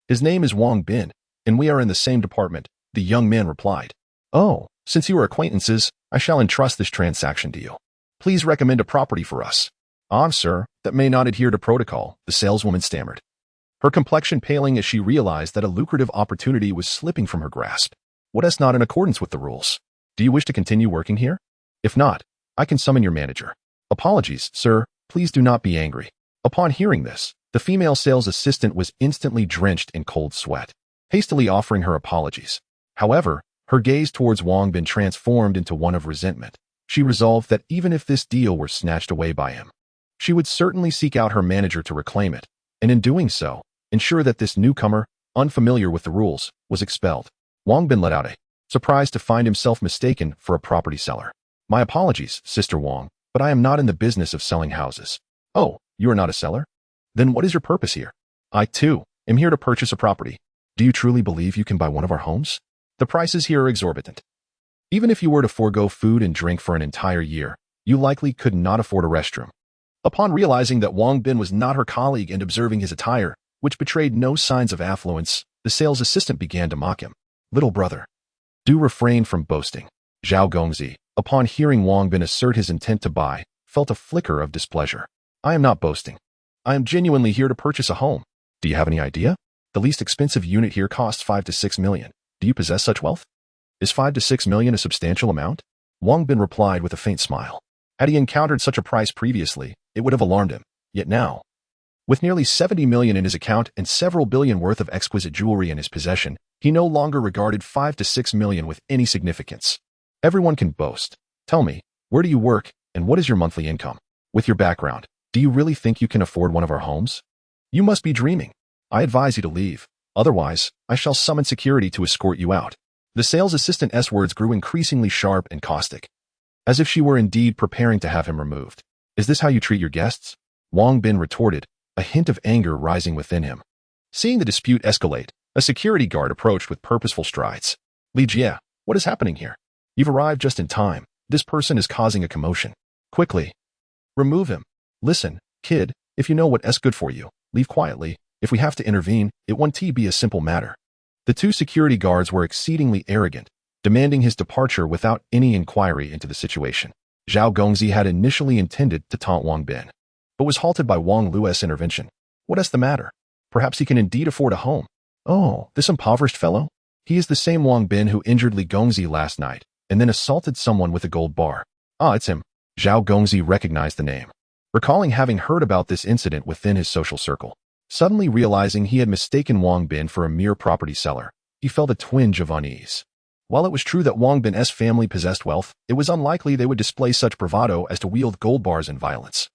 His name is Wang Bin, and we are in the same department, the young man replied. Oh, since you are acquaintances, I shall entrust this transaction to you. Please recommend a property for us. Ah, sir, that may not adhere to protocol, the saleswoman stammered, her complexion paling as she realized that a lucrative opportunity was slipping from her grasp. What is not in accordance with the rules? Do you wish to continue working here? If not, I can summon your manager. Apologies, sir, please do not be angry. Upon hearing this, the female sales assistant was instantly drenched in cold sweat, hastily offering her apologies. However, her gaze towards Wang Bin transformed into one of resentment. She resolved that even if this deal were snatched away by him, she would certainly seek out her manager to reclaim it, and in doing so, ensure that this newcomer, unfamiliar with the rules, was expelled. Wang Bin let out a surprise to find himself mistaken for a property seller. My apologies, Sister Wang, but I am not in the business of selling houses. Oh, you are not a seller? Then what is your purpose here? I, too, am here to purchase a property. Do you truly believe you can buy one of our homes? The prices here are exorbitant. Even if you were to forego food and drink for an entire year, you likely could not afford a restroom. Upon realizing that Wang Bin was not her colleague and observing his attire, which betrayed no signs of affluence, the sales assistant began to mock him. Little brother, do refrain from boasting. Zhao Gongzi, upon hearing Wang Bin assert his intent to buy, felt a flicker of displeasure. I am not boasting. I am genuinely here to purchase a home. Do you have any idea? The least expensive unit here costs 5 to 6 million. Do you possess such wealth? Is 5 to 6 million a substantial amount? Wang Bin replied with a faint smile. Had he encountered such a price previously, it would have alarmed him. Yet now, with nearly 70 million in his account and several billion worth of exquisite jewelry in his possession, he no longer regarded 5 to 6 million with any significance. Everyone can boast. Tell me, where do you work, and what is your monthly income? With your background, do you really think you can afford one of our homes? You must be dreaming. I advise you to leave. Otherwise, I shall summon security to escort you out. The sales assistant's words grew increasingly sharp and caustic, as if she were indeed preparing to have him removed. Is this how you treat your guests? Wang Bin retorted, a hint of anger rising within him. Seeing the dispute escalate, a security guard approached with purposeful strides. Li Jie, what is happening here? You've arrived just in time. This person is causing a commotion. Quickly, remove him. Listen, kid, if you know what is good for you, leave quietly. If we have to intervene, it won't be a simple matter. The two security guards were exceedingly arrogant, demanding his departure without any inquiry into the situation. Zhao Gongzi had initially intended to taunt Wang Bin, but was halted by Wang Lu's intervention. What is the matter? Perhaps he can indeed afford a home. Oh, this impoverished fellow? He is the same Wang Bin who injured Li Gongzi last night, and then assaulted someone with a gold bar. Ah, it's him. Zhao Gongzi recognized the name, recalling having heard about this incident within his social circle. Suddenly realizing he had mistaken Wang Bin for a mere property seller, he felt a twinge of unease. While it was true that Wang Bin's family possessed wealth, it was unlikely they would display such bravado as to wield gold bars in violence.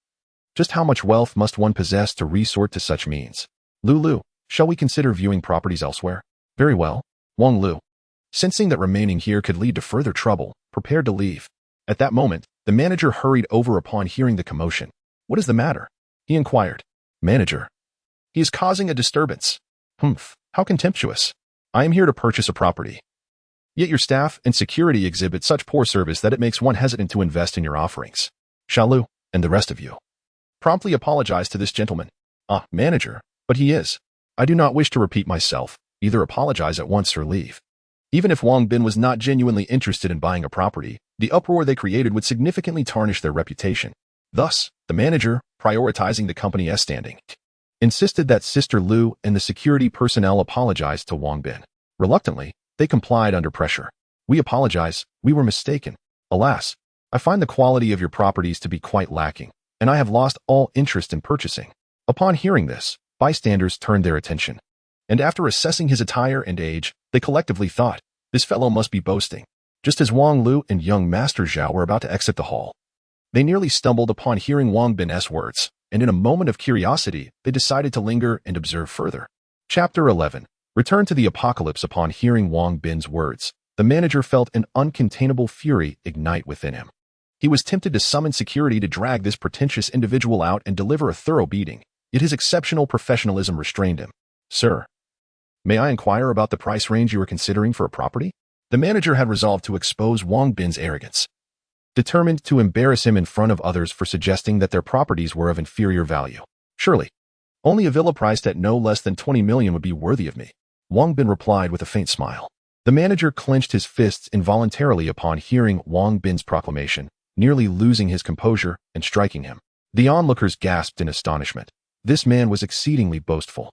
Just how much wealth must one possess to resort to such means? Lulu, shall we consider viewing properties elsewhere? Very well. Wang Lu, sensing that remaining here could lead to further trouble, prepared to leave. At that moment, the manager hurried over upon hearing the commotion. What is the matter? He inquired. Manager. He is causing a disturbance. Humph, how contemptuous. I am here to purchase a property. Yet your staff and security exhibit such poor service that it makes one hesitant to invest in your offerings. Shalu, and the rest of you, promptly apologize to this gentleman. Ah, manager, but he is. I do not wish to repeat myself. Either apologize at once or leave. Even if Wang Bin was not genuinely interested in buying a property, the uproar they created would significantly tarnish their reputation. Thus, the manager, prioritizing the company's standing, insisted that Sister Lu and the security personnel apologize to Wang Bin. Reluctantly, they complied under pressure. We apologize, we were mistaken. Alas, I find the quality of your properties to be quite lacking, and I have lost all interest in purchasing. Upon hearing this, bystanders turned their attention, and after assessing his attire and age, they collectively thought, this fellow must be boasting. Just as Wang Lu and young Master Zhao were about to exit the hall, they nearly stumbled upon hearing Wang Bin's words, and in a moment of curiosity, they decided to linger and observe further. Chapter 11. Return to the apocalypse. Upon hearing Wang Bin's words, the manager felt an uncontainable fury ignite within him. He was tempted to summon security to drag this pretentious individual out and deliver a thorough beating, yet his exceptional professionalism restrained him. Sir, May I inquire about the price range you are considering for a property? The manager had resolved to expose Wang Bin's arrogance, determined to embarrass him in front of others for suggesting that their properties were of inferior value. Surely, only a villa priced at no less than 20 million would be worthy of me, Wang Bin replied with a faint smile. The manager clenched his fists involuntarily upon hearing Wang Bin's proclamation, nearly losing his composure and striking him. The onlookers gasped in astonishment. This man was exceedingly boastful.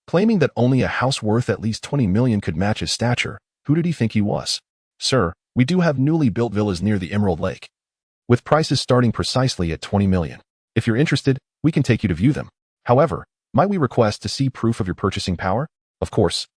Claiming that only a house worth at least 20 million could match his stature, who did he think he was? Sir, we do have newly built villas near the Emerald Lake, with prices starting precisely at 20 million. If you're interested, we can take you to view them. However, might we request to see proof of your purchasing power? Of course.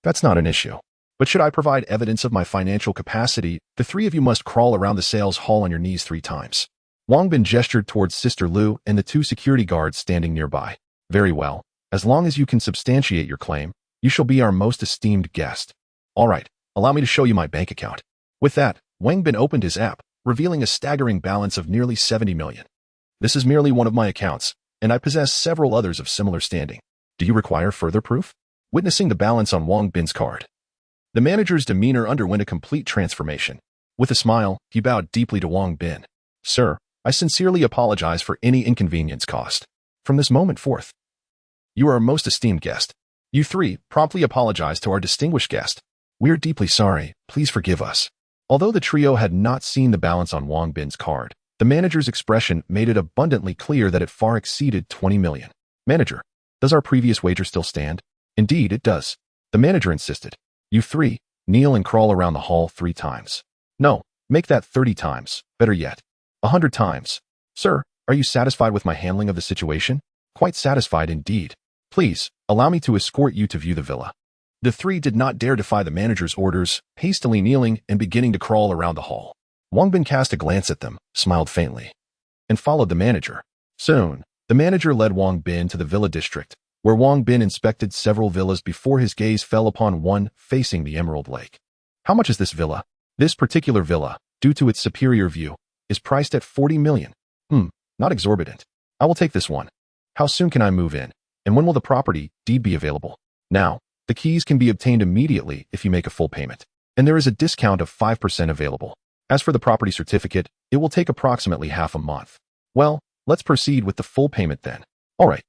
That's not an issue. But should I provide evidence of my financial capacity, the three of you must crawl around the sales hall on your knees 3 times. Wang Bin gestured towards Sister Lu and the 2 security guards standing nearby. Very well. As long as you can substantiate your claim, you shall be our most esteemed guest. All right, allow me to show you my bank account. With that, Wang Bin opened his app, revealing a staggering balance of nearly 70 million. This is merely one of my accounts, and I possess several others of similar standing. Do you require further proof? Witnessing the balance on Wang Bin's card, the manager's demeanor underwent a complete transformation. With a smile, he bowed deeply to Wang Bin. Sir, I sincerely apologize for any inconvenience caused. From this moment forth, you are our most esteemed guest. You 3 promptly apologized to our distinguished guest. We are deeply sorry. Please forgive us. Although the trio had not seen the balance on Wang Bin's card, the manager's expression made it abundantly clear that it far exceeded 20 million. Manager, does our previous wager still stand? Indeed, it does. The manager insisted. You 3, kneel and crawl around the hall 3 times. No, make that 30 times. Better yet, 100 times. Sir, are you satisfied with my handling of the situation? Quite satisfied indeed. Please, allow me to escort you to view the villa. The 3 did not dare defy the manager's orders, hastily kneeling and beginning to crawl around the hall. Wang Bin cast a glance at them, smiled faintly, and followed the manager. Soon, the manager led Wang Bin to the villa district, where Wang Bin inspected several villas before his gaze fell upon one facing the Emerald Lake. How much is this villa? This particular villa, due to its superior view, is priced at 40 million. Not exorbitant. I will take this one. How soon can I move in? And when will the property deed be available? Now, the keys can be obtained immediately if you make a full payment, and there is a discount of 5% available. As for the property certificate, it will take approximately half a month. Well, let's proceed with the full payment then. All right.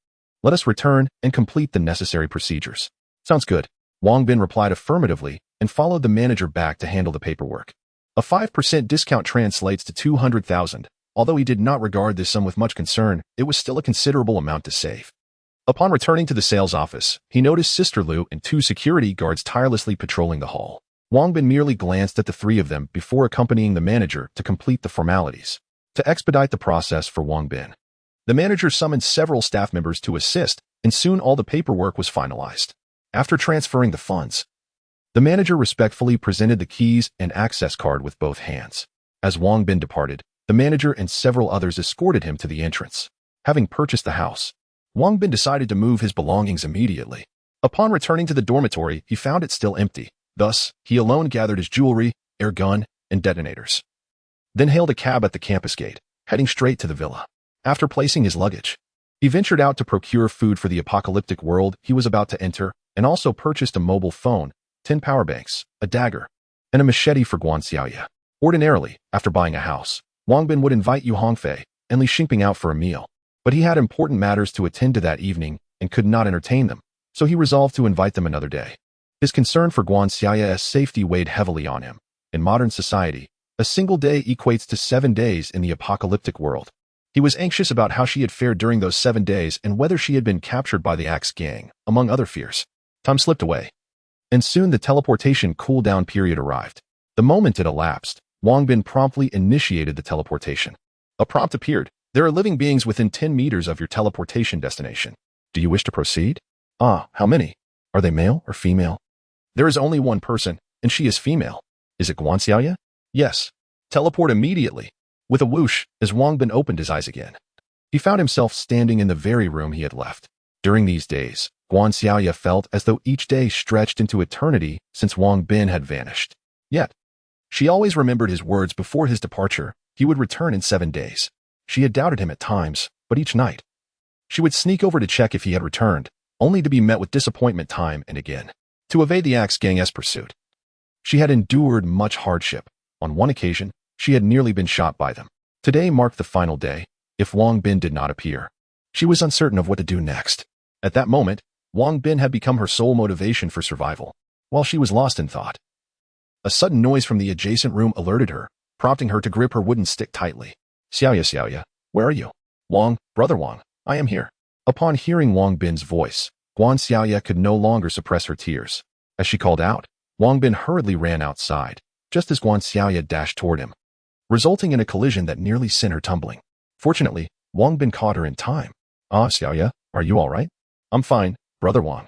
Let us return and complete the necessary procedures. Sounds good. Wang Bin replied affirmatively and followed the manager back to handle the paperwork. A 5% discount translates to 200,000. Although he did not regard this sum with much concern, it was still a considerable amount to save. Upon returning to the sales office, he noticed Sister Lu and 2 security guards tirelessly patrolling the hall. Wang Bin merely glanced at the 3 of them before accompanying the manager to complete the formalities. To expedite the process for Wang Bin, the manager summoned several staff members to assist, and soon all the paperwork was finalized. After transferring the funds, the manager respectfully presented the keys and access card with both hands. As Wang Bin departed, the manager and several others escorted him to the entrance. Having purchased the house, Wang Bin decided to move his belongings immediately. Upon returning to the dormitory, he found it still empty. Thus, he alone gathered his jewelry, air gun, and detonators. Then hailed a cab at the campus gate, heading straight to the villa. After placing his luggage, he ventured out to procure food for the apocalyptic world he was about to enter, and also purchased a mobile phone, 10 power banks, a dagger, and a machete for Guan Xiaoya. Ordinarily, after buying a house, Wang Bin would invite Yu Hongfei and Li Xingping out for a meal, but he had important matters to attend to that evening and could not entertain them, so he resolved to invite them another day. His concern for Guan Xiaoya's safety weighed heavily on him. In modern society, a single day equates to 7 days in the apocalyptic world. He was anxious about how she had fared during those 7 days and whether she had been captured by the Axe gang, among other fears. Time slipped away, and soon the teleportation cool-down period arrived. The moment it elapsed, Wang Bin promptly initiated the teleportation. A prompt appeared. There are living beings within 10 meters of your teleportation destination. Do you wish to proceed? Ah, how many? Are they male or female? There is only one person, and she is female. Is it Guan Xiaoya? Yes. Teleport immediately. With a whoosh, as Wang Bin opened his eyes again, he found himself standing in the very room he had left. During these days, Guan Xiaoya felt as though each day stretched into eternity since Wang Bin had vanished. Yet, she always remembered his words before his departure. He would return in 7 days. She had doubted him at times, but each night, she would sneak over to check if he had returned, only to be met with disappointment time and again. to evade the axe gang's pursuit. She had endured much hardship. On one occasion, she had nearly been shot by them. Today marked the final day, if Wang Bin did not appear. She was uncertain of what to do next. At that moment, Wang Bin had become her sole motivation for survival, while she was lost in thought. A sudden noise from the adjacent room alerted her, prompting her to grip her wooden stick tightly. Xiaoya, where are you? Wang, brother Wang, I am here. Upon hearing Wang Bin's voice, Guan Xiaoya could no longer suppress her tears. As she called out, Wang Bin hurriedly ran outside, just as Guan Xiaoya dashed toward him, resulting in a collision that nearly sent her tumbling. Fortunately, Wang Bin caught her in time. Ah, Xiaoya, are you all right? I'm fine, brother Wang.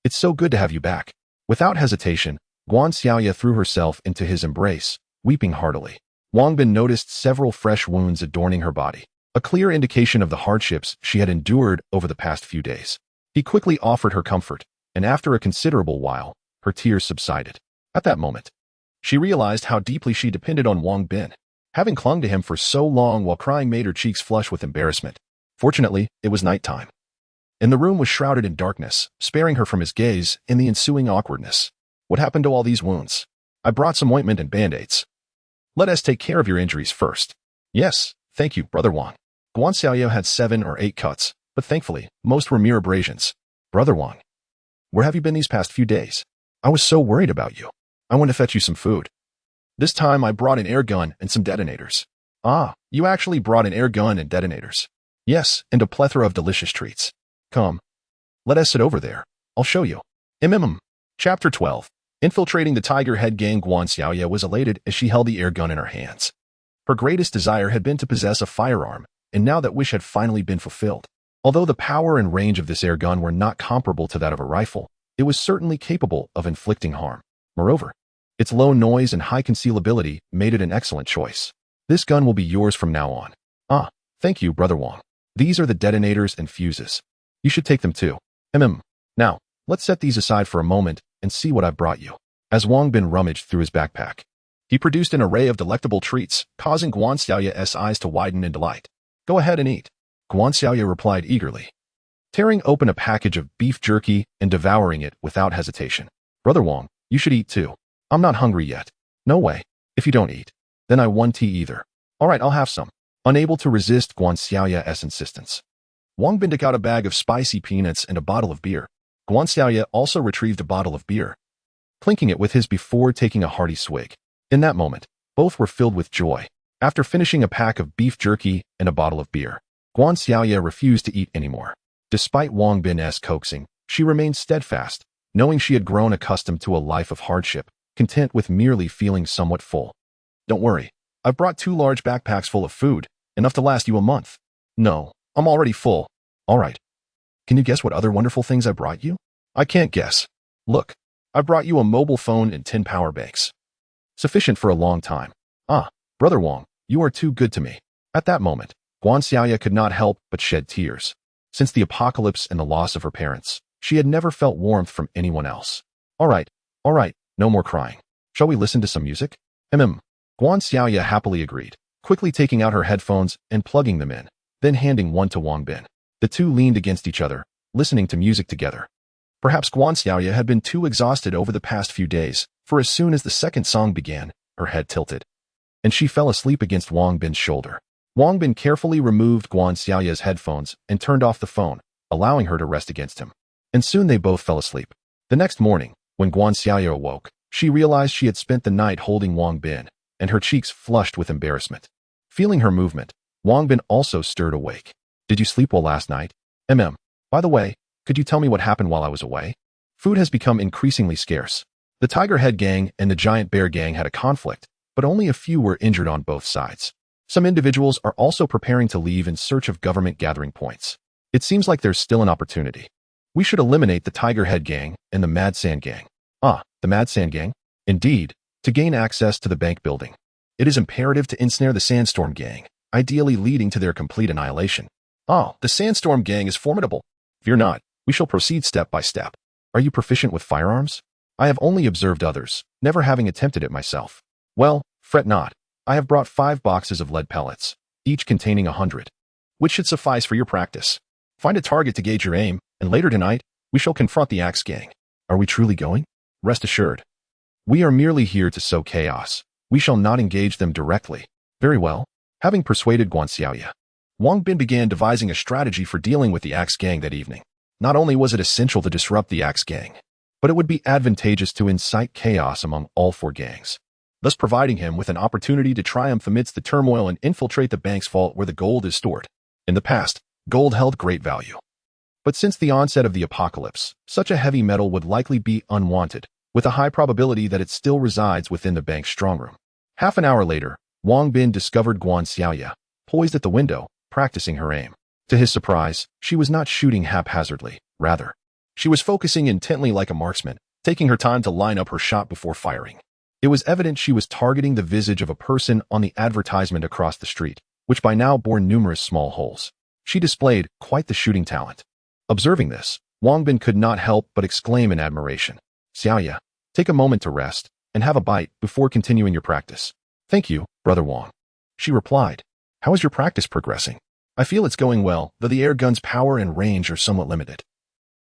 It's so good to have you back. Without hesitation, Guan Xiaoya threw herself into his embrace, weeping heartily. Wang Bin noticed several fresh wounds adorning her body, a clear indication of the hardships she had endured over the past few days. He quickly offered her comfort, and after a considerable while, her tears subsided. At that moment, she realized how deeply she depended on Wang Bin. Having clung to him for so long while crying made her cheeks flush with embarrassment. Fortunately, it was nighttime, and the room was shrouded in darkness, sparing her from his gaze in the ensuing awkwardness. What happened to all these wounds? I brought some ointment and band-aids. Let us take care of your injuries first. Yes, thank you, brother Wang. Guan Xiaoya had 7 or 8 cuts, but thankfully, most were mere abrasions. Brother Wang, where have you been these past few days? I was so worried about you. I went to fetch you some food. This time I brought an air gun and some detonators. Ah, you actually brought an air gun and detonators. Yes, and a plethora of delicious treats. Come. Let us sit over there. I'll show you. Chapter 12. Infiltrating the Tiger Head Gang. Guan Xiaoya was elated as she held the air gun in her hands. Her greatest desire had been to possess a firearm, and now that wish had finally been fulfilled. Although the power and range of this air gun were not comparable to that of a rifle, it was certainly capable of inflicting harm. Moreover, its low noise and high concealability made it an excellent choice. This gun will be yours from now on. Ah, thank you, brother Wang. These are the detonators and fuses. You should take them too. Now, let's set these aside for a moment and see what I've brought you. As Wang Bin rummaged through his backpack, he produced an array of delectable treats, causing Guan Xiaoya's eyes to widen in delight. Go ahead and eat. Guan Xiaoya replied eagerly, tearing open a package of beef jerky and devouring it without hesitation. Brother Wang, you should eat too. I'm not hungry yet. No way. If you don't eat, then I won't eat either. All right, I'll have some. Unable to resist Guan Xiaoya's insistence, Wang Bin took out a bag of spicy peanuts and a bottle of beer. Guan Xiaoya also retrieved a bottle of beer, clinking it with his before taking a hearty swig. In that moment, both were filled with joy. After finishing a pack of beef jerky and a bottle of beer, Guan Xiaoya refused to eat anymore. Despite Wang Bin's coaxing, she remained steadfast, knowing she had grown accustomed to a life of hardship, content with merely feeling somewhat full. Don't worry, I've brought 2 large backpacks full of food, enough to last you a month. No, I'm already full. All right. Can you guess what other wonderful things I brought you? I can't guess. Look, I brought you a mobile phone and 10 power banks. Sufficient for a long time. Ah, brother Wang, you are too good to me. At that moment, Guan Xiaoya could not help but shed tears. Since the apocalypse and the loss of her parents, she had never felt warmth from anyone else. All right, no more crying. Shall we listen to some music? Guan Xiaoya happily agreed, quickly taking out her headphones and plugging them in, then handing one to Wang Bin. The two leaned against each other, listening to music together. Perhaps Guan Xiaoya had been too exhausted over the past few days, for as soon as the second song began, her head tilted, and she fell asleep against Wang Bin's shoulder. Wang Bin carefully removed Guan Xiaoya's headphones and turned off the phone, allowing her to rest against him. And soon they both fell asleep. The next morning, when Guan Xiaoya awoke, she realized she had spent the night holding Wang Bin, and her cheeks flushed with embarrassment. Feeling her movement, Wang Bin also stirred awake. Did you sleep well last night? By the way, could you tell me what happened while I was away? Food has become increasingly scarce. The Tiger Head Gang and the Giant Bear Gang had a conflict, but only a few were injured on both sides. Some individuals are also preparing to leave in search of government gathering points. It seems like there's still an opportunity. We should eliminate the Tiger Head Gang and the Mad Sand Gang. Ah, the Mad Sand Gang? Indeed, to gain access to the bank building. It is imperative to ensnare the Sandstorm Gang, ideally leading to their complete annihilation. Ah, the Sandstorm Gang is formidable. Fear not, we shall proceed step by step. Are you proficient with firearms? I have only observed others, never having attempted it myself. Well, fret not. I have brought 5 boxes of lead pellets, each containing 100, which should suffice for your practice. Find a target to gauge your aim, and later tonight, we shall confront the Axe Gang. Are we truly going? Rest assured. We are merely here to sow chaos. We shall not engage them directly. Very well. Having persuaded Guanxiaoya, Wang Bin began devising a strategy for dealing with the Axe Gang that evening. Not only was it essential to disrupt the Axe Gang, but it would be advantageous to incite chaos among all four gangs, thus providing him with an opportunity to triumph amidst the turmoil and infiltrate the bank's vault where the gold is stored. In the past, gold held great value. But since the onset of the apocalypse, such a heavy metal would likely be unwanted, with a high probability that it still resides within the bank's strongroom. Half an hour later, Wang Bin discovered Guanxiaoya, poised at the window, practicing her aim. To his surprise, she was not shooting haphazardly. Rather, she was focusing intently like a marksman, taking her time to line up her shot before firing. It was evident she was targeting the visage of a person on the advertisement across the street, which by now bore numerous small holes. She displayed quite the shooting talent. Observing this, Wang Bin could not help but exclaim in admiration. Xiaoya, take a moment to rest and have a bite before continuing your practice. Thank you, Brother Wang. She replied. How is your practice progressing? I feel it's going well, though the air gun's power and range are somewhat limited.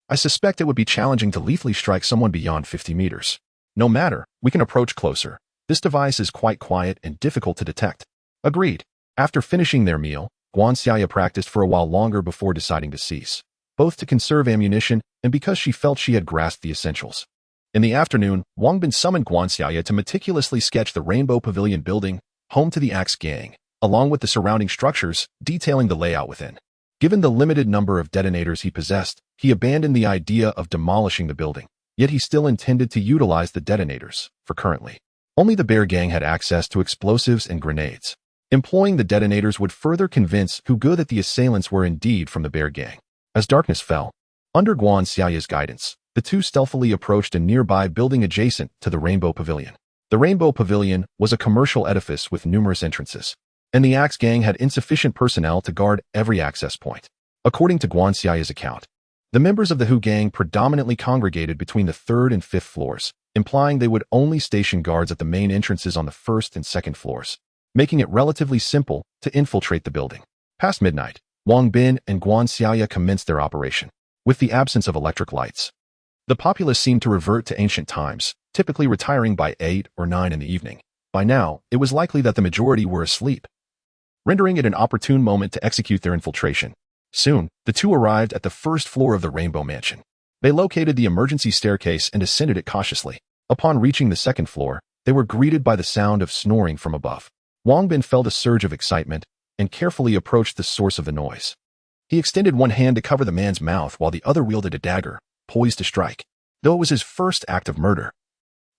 I suspect it would be challenging to lethally strike someone beyond 50 meters. No matter, we can approach closer. This device is quite quiet and difficult to detect. Agreed. After finishing their meal, Guanxiaoya practiced for a while longer before deciding to cease, both to conserve ammunition and because she felt she had grasped the essentials. In the afternoon, Wang Bin summoned Guanxiaoya to meticulously sketch the Rainbow Pavilion building, home to the Axe Gang, along with the surrounding structures, detailing the layout within. Given the limited number of detonators he possessed, he abandoned the idea of demolishing the building, yet he still intended to utilize the detonators, for currently, only the Bear Gang had access to explosives and grenades. Employing the detonators would further convince Hu Ge that the assailants were indeed from the Bear Gang. As darkness fell, under Guanxiaoya's guidance, the two stealthily approached a nearby building adjacent to the Rainbow Pavilion. The Rainbow Pavilion was a commercial edifice with numerous entrances, and the Axe Gang had insufficient personnel to guard every access point. According to Guanxiaoya's account, the members of the Hu Gang predominantly congregated between the 3rd and 5th floors, implying they would only station guards at the main entrances on the 1st and 2nd floors, making it relatively simple to infiltrate the building. Past midnight, Wang Bin and Guanxiaoya commenced their operation. With the absence of electric lights, the populace seemed to revert to ancient times, typically retiring by 8 or 9 in the evening. By now, it was likely that the majority were asleep, rendering it an opportune moment to execute their infiltration. Soon, the two arrived at the 1st floor of the Rainbow Mansion. They located the emergency staircase and ascended it cautiously. Upon reaching the 2nd floor, they were greeted by the sound of snoring from above. Wang Bin felt a surge of excitement and carefully approached the source of the noise. He extended one hand to cover the man's mouth while the other wielded a dagger, poised to strike. Though it was his first act of murder,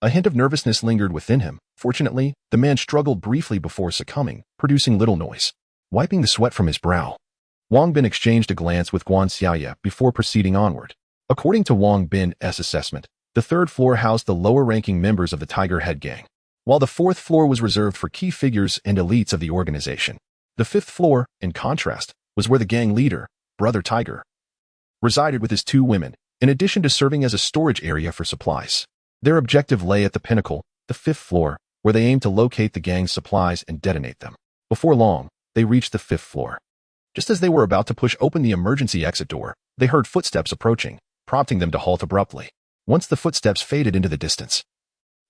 a hint of nervousness lingered within him. Fortunately, the man struggled briefly before succumbing, producing little noise. Wiping the sweat from his brow, Wang Bin exchanged a glance with Guanxiaoya before proceeding onward. According to Wang Bin's assessment, the 3rd floor housed the lower-ranking members of the Tiger Head Gang, while the 4th floor was reserved for key figures and elites of the organization. The 5th floor, in contrast, was where the gang leader, Brother Tiger, resided with his 2 women, in addition to serving as a storage area for supplies. Their objective lay at the pinnacle, the 5th floor, where they aimed to locate the gang's supplies and detonate them. Before long, they reached the 5th floor. Just as they were about to push open the emergency exit door, they heard footsteps approaching, prompting them to halt abruptly. Once the footsteps faded into the distance,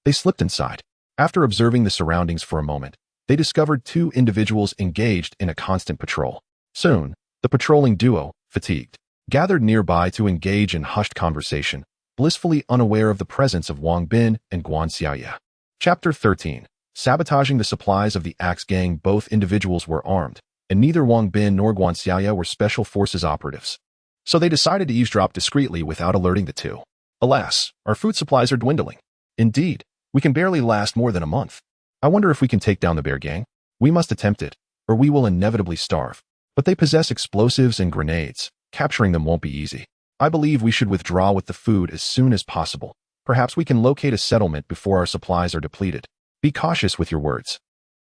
they slipped inside. After observing the surroundings for a moment, they discovered 2 individuals engaged in a constant patrol. Soon, the patrolling duo, fatigued, gathered nearby to engage in hushed conversation, blissfully unaware of the presence of Wang Bin and Guanxiaoya. Chapter 13. Sabotaging the supplies of the Axe Gang. Both individuals were armed, and neither Wang Bin nor Guanxiaoya were special forces operatives, so they decided to eavesdrop discreetly without alerting the two. Alas, our food supplies are dwindling. Indeed, we can barely last more than a month. I wonder if we can take down the Bear Gang. We must attempt it, or we will inevitably starve. But they possess explosives and grenades. Capturing them won't be easy. I believe we should withdraw with the food as soon as possible. Perhaps we can locate a settlement before our supplies are depleted. Be cautious with your words.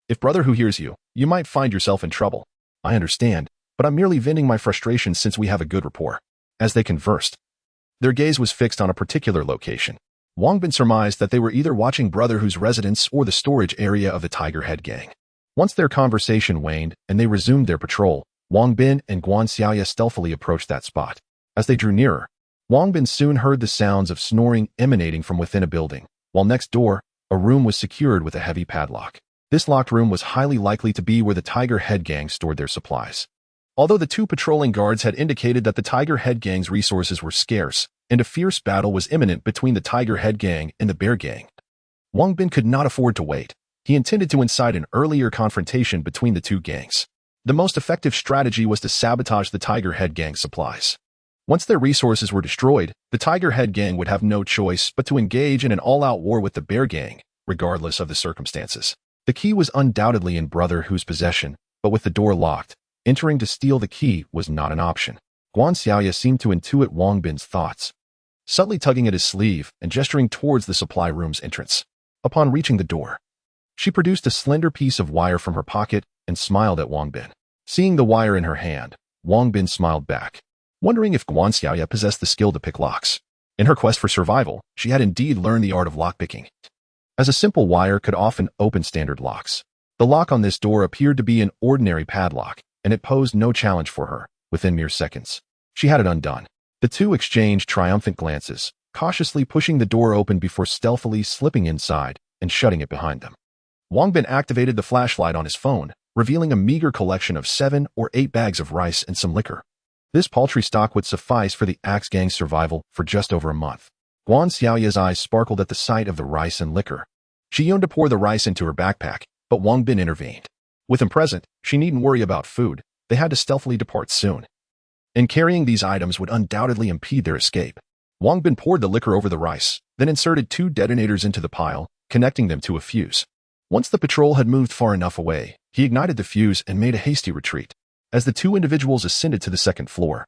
If Brother Hu hears you, you might find yourself in trouble. I understand, but I'm merely venting my frustration since we have a good rapport. As they conversed, their gaze was fixed on a particular location. Wang Bin surmised that they were either watching Brother Hu's residence or the storage area of the Tiger Head Gang. Once their conversation waned and they resumed their patrol, Wang Bin and Guanxiaoya stealthily approached that spot. As they drew nearer, Wang Bin soon heard the sounds of snoring emanating from within a building, while next door, a room was secured with a heavy padlock. This locked room was highly likely to be where the Tiger Head Gang stored their supplies. Although the two patrolling guards had indicated that the Tiger Head Gang's resources were scarce, and a fierce battle was imminent between the Tiger Head Gang and the Bear Gang, Wang Bin could not afford to wait. He intended to incite an earlier confrontation between the two gangs. The most effective strategy was to sabotage the Tiger Head Gang's supplies. Once their resources were destroyed, the Tiger Head Gang would have no choice but to engage in an all-out war with the Bear Gang, regardless of the circumstances. The key was undoubtedly in Brother Hu's possession, but with the door locked, entering to steal the key was not an option. Guan Xiaoya seemed to intuit Wang Bin's thoughts, subtly tugging at his sleeve and gesturing towards the supply room's entrance. Upon reaching the door, she produced a slender piece of wire from her pocket and smiled at Wang Bin. Seeing the wire in her hand, Wang Bin smiled back, wondering if Guan Xiaoya possessed the skill to pick locks. In her quest for survival, she had indeed learned the art of lockpicking, as a simple wire could often open standard locks. The lock on this door appeared to be an ordinary padlock, and it posed no challenge for her. Within mere seconds, she had it undone. The two exchanged triumphant glances, cautiously pushing the door open before stealthily slipping inside and shutting it behind them. Wang Bin activated the flashlight on his phone, revealing a meager collection of 7 or 8 bags of rice and some liquor. This paltry stock would suffice for the Axe Gang's survival for just over a month. Guan Xiaoya's eyes sparkled at the sight of the rice and liquor. She yearned to pour the rice into her backpack, but Wang Bin intervened. With him present, she needn't worry about food. They had to stealthily depart soon, and carrying these items would undoubtedly impede their escape. Wang Bin poured the liquor over the rice, then inserted 2 detonators into the pile, connecting them to a fuse. Once the patrol had moved far enough away, he ignited the fuse and made a hasty retreat. As the two individuals ascended to the 2nd floor,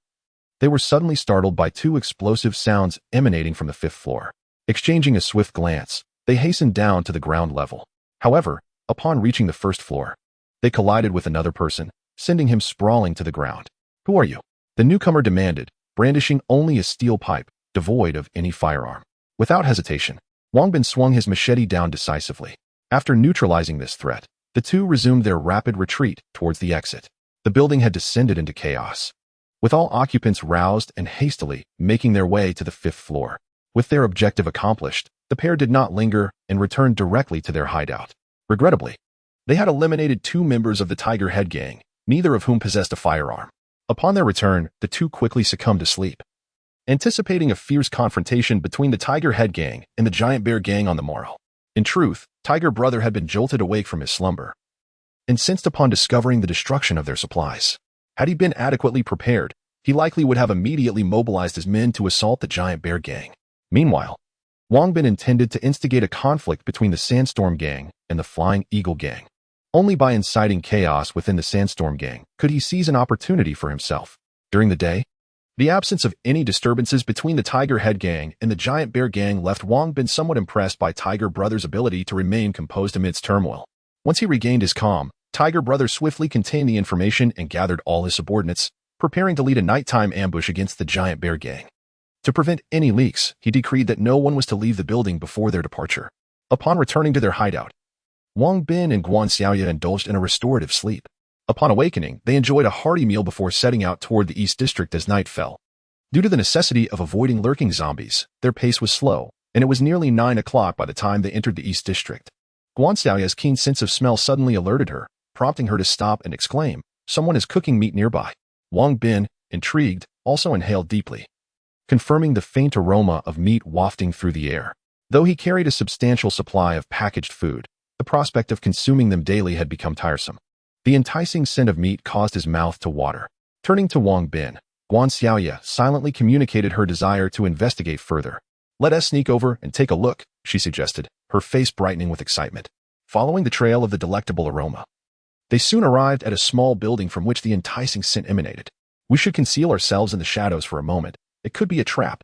they were suddenly startled by 2 explosive sounds emanating from the 5th floor. Exchanging a swift glance, they hastened down to the ground level. However, upon reaching the 1st floor, they collided with another person, sending him sprawling to the ground. "Who are you?" the newcomer demanded, brandishing only a steel pipe, devoid of any firearm. Without hesitation, Wang Bin swung his machete down decisively. After neutralizing this threat, the two resumed their rapid retreat towards the exit. The building had descended into chaos, with all occupants roused and hastily making their way to the 5th floor. With their objective accomplished, the pair did not linger and returned directly to their hideout. Regrettably, they had eliminated 2 members of the Tiger Head Gang, neither of whom possessed a firearm. Upon their return, the two quickly succumbed to sleep, anticipating a fierce confrontation between the Tiger Head Gang and the Giant Bear Gang on the morrow. In truth, Tiger Brother had been jolted awake from his slumber, incensed upon discovering the destruction of their supplies. Had he been adequately prepared, he likely would have immediately mobilized his men to assault the Giant Bear Gang. Meanwhile, Wang Bin intended to instigate a conflict between the Sandstorm Gang and the Flying Eagle Gang. Only by inciting chaos within the Sandstorm Gang could he seize an opportunity for himself. During the day, the absence of any disturbances between the Tiger Head Gang and the Giant Bear Gang left Wang Bin somewhat impressed by Tiger Brother's ability to remain composed amidst turmoil. Once he regained his calm, Tiger Brother swiftly contained the information and gathered all his subordinates, preparing to lead a nighttime ambush against the Giant Bear Gang. To prevent any leaks, he decreed that no one was to leave the building before their departure. Upon returning to their hideout, Wang Bin and Guan Xiaoya indulged in a restorative sleep. Upon awakening, they enjoyed a hearty meal before setting out toward the East District as night fell. Due to the necessity of avoiding lurking zombies, their pace was slow, and it was nearly 9 o'clock by the time they entered the East District. Guan Xiaoya's keen sense of smell suddenly alerted her, prompting her to stop and exclaim, "Someone is cooking meat nearby." Wang Bin, intrigued, also inhaled deeply, confirming the faint aroma of meat wafting through the air. Though he carried a substantial supply of packaged food, the prospect of consuming them daily had become tiresome. The enticing scent of meat caused his mouth to water. Turning to Wang Bin, Guan Xiaoya silently communicated her desire to investigate further. "Let us sneak over and take a look," she suggested, her face brightening with excitement. Following the trail of the delectable aroma, they soon arrived at a small building from which the enticing scent emanated. "We should conceal ourselves in the shadows for a moment. It could be a trap,"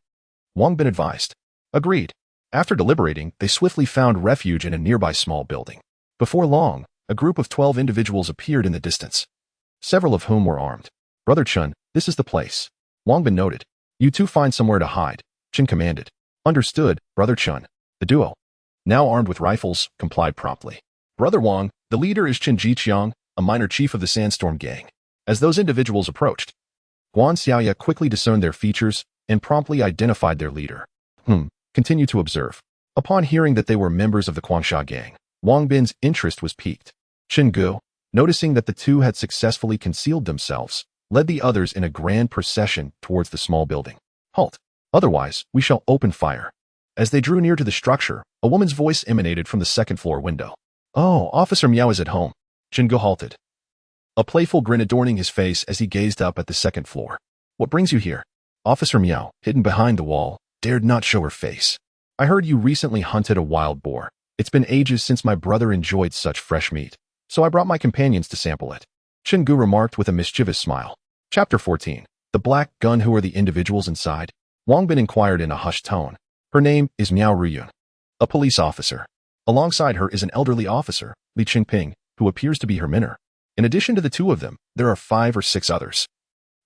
Wang Bin advised. Agreed. After deliberating, they swiftly found refuge in a nearby small building. Before long, a group of 12 individuals appeared in the distance, several of whom were armed. "Brother Qian, this is the place," Wang Bin noted. "You two find somewhere to hide," Qian commanded. "Understood, Brother Qian." The duo, now armed with rifles, complied promptly. "Brother Wang, the leader is Qian Jiqiang, a minor chief of the Sandstorm Gang." As those individuals approached, Guan Xiaoya quickly discerned their features, and promptly identified their leader. Continue to observe. Upon hearing that they were members of the Guangsha gang, Wang Bin's interest was piqued. Chen Gu, noticing that the two had successfully concealed themselves, led the others in a grand procession towards the small building. Halt! Otherwise, we shall open fire. As they drew near to the structure, a woman's voice emanated from the second-floor window. Oh, Officer Miao is at home. Chen Gu halted, a playful grin adorning his face as he gazed up at the second floor. What brings you here? Officer Miao, hidden behind the wall, dared not show her face. I heard you recently hunted a wild boar. It's been ages since my brother enjoyed such fresh meat, so I brought my companions to sample it. Chen Gu remarked with a mischievous smile. Chapter 14. The Black Gun. Who are the individuals inside? Wang Bin inquired in a hushed tone. Her name is Miao Ruyun, a police officer. Alongside her is an elderly officer, Li Qingping, who appears to be her mentor. In addition to the two of them, there are 5 or 6 others,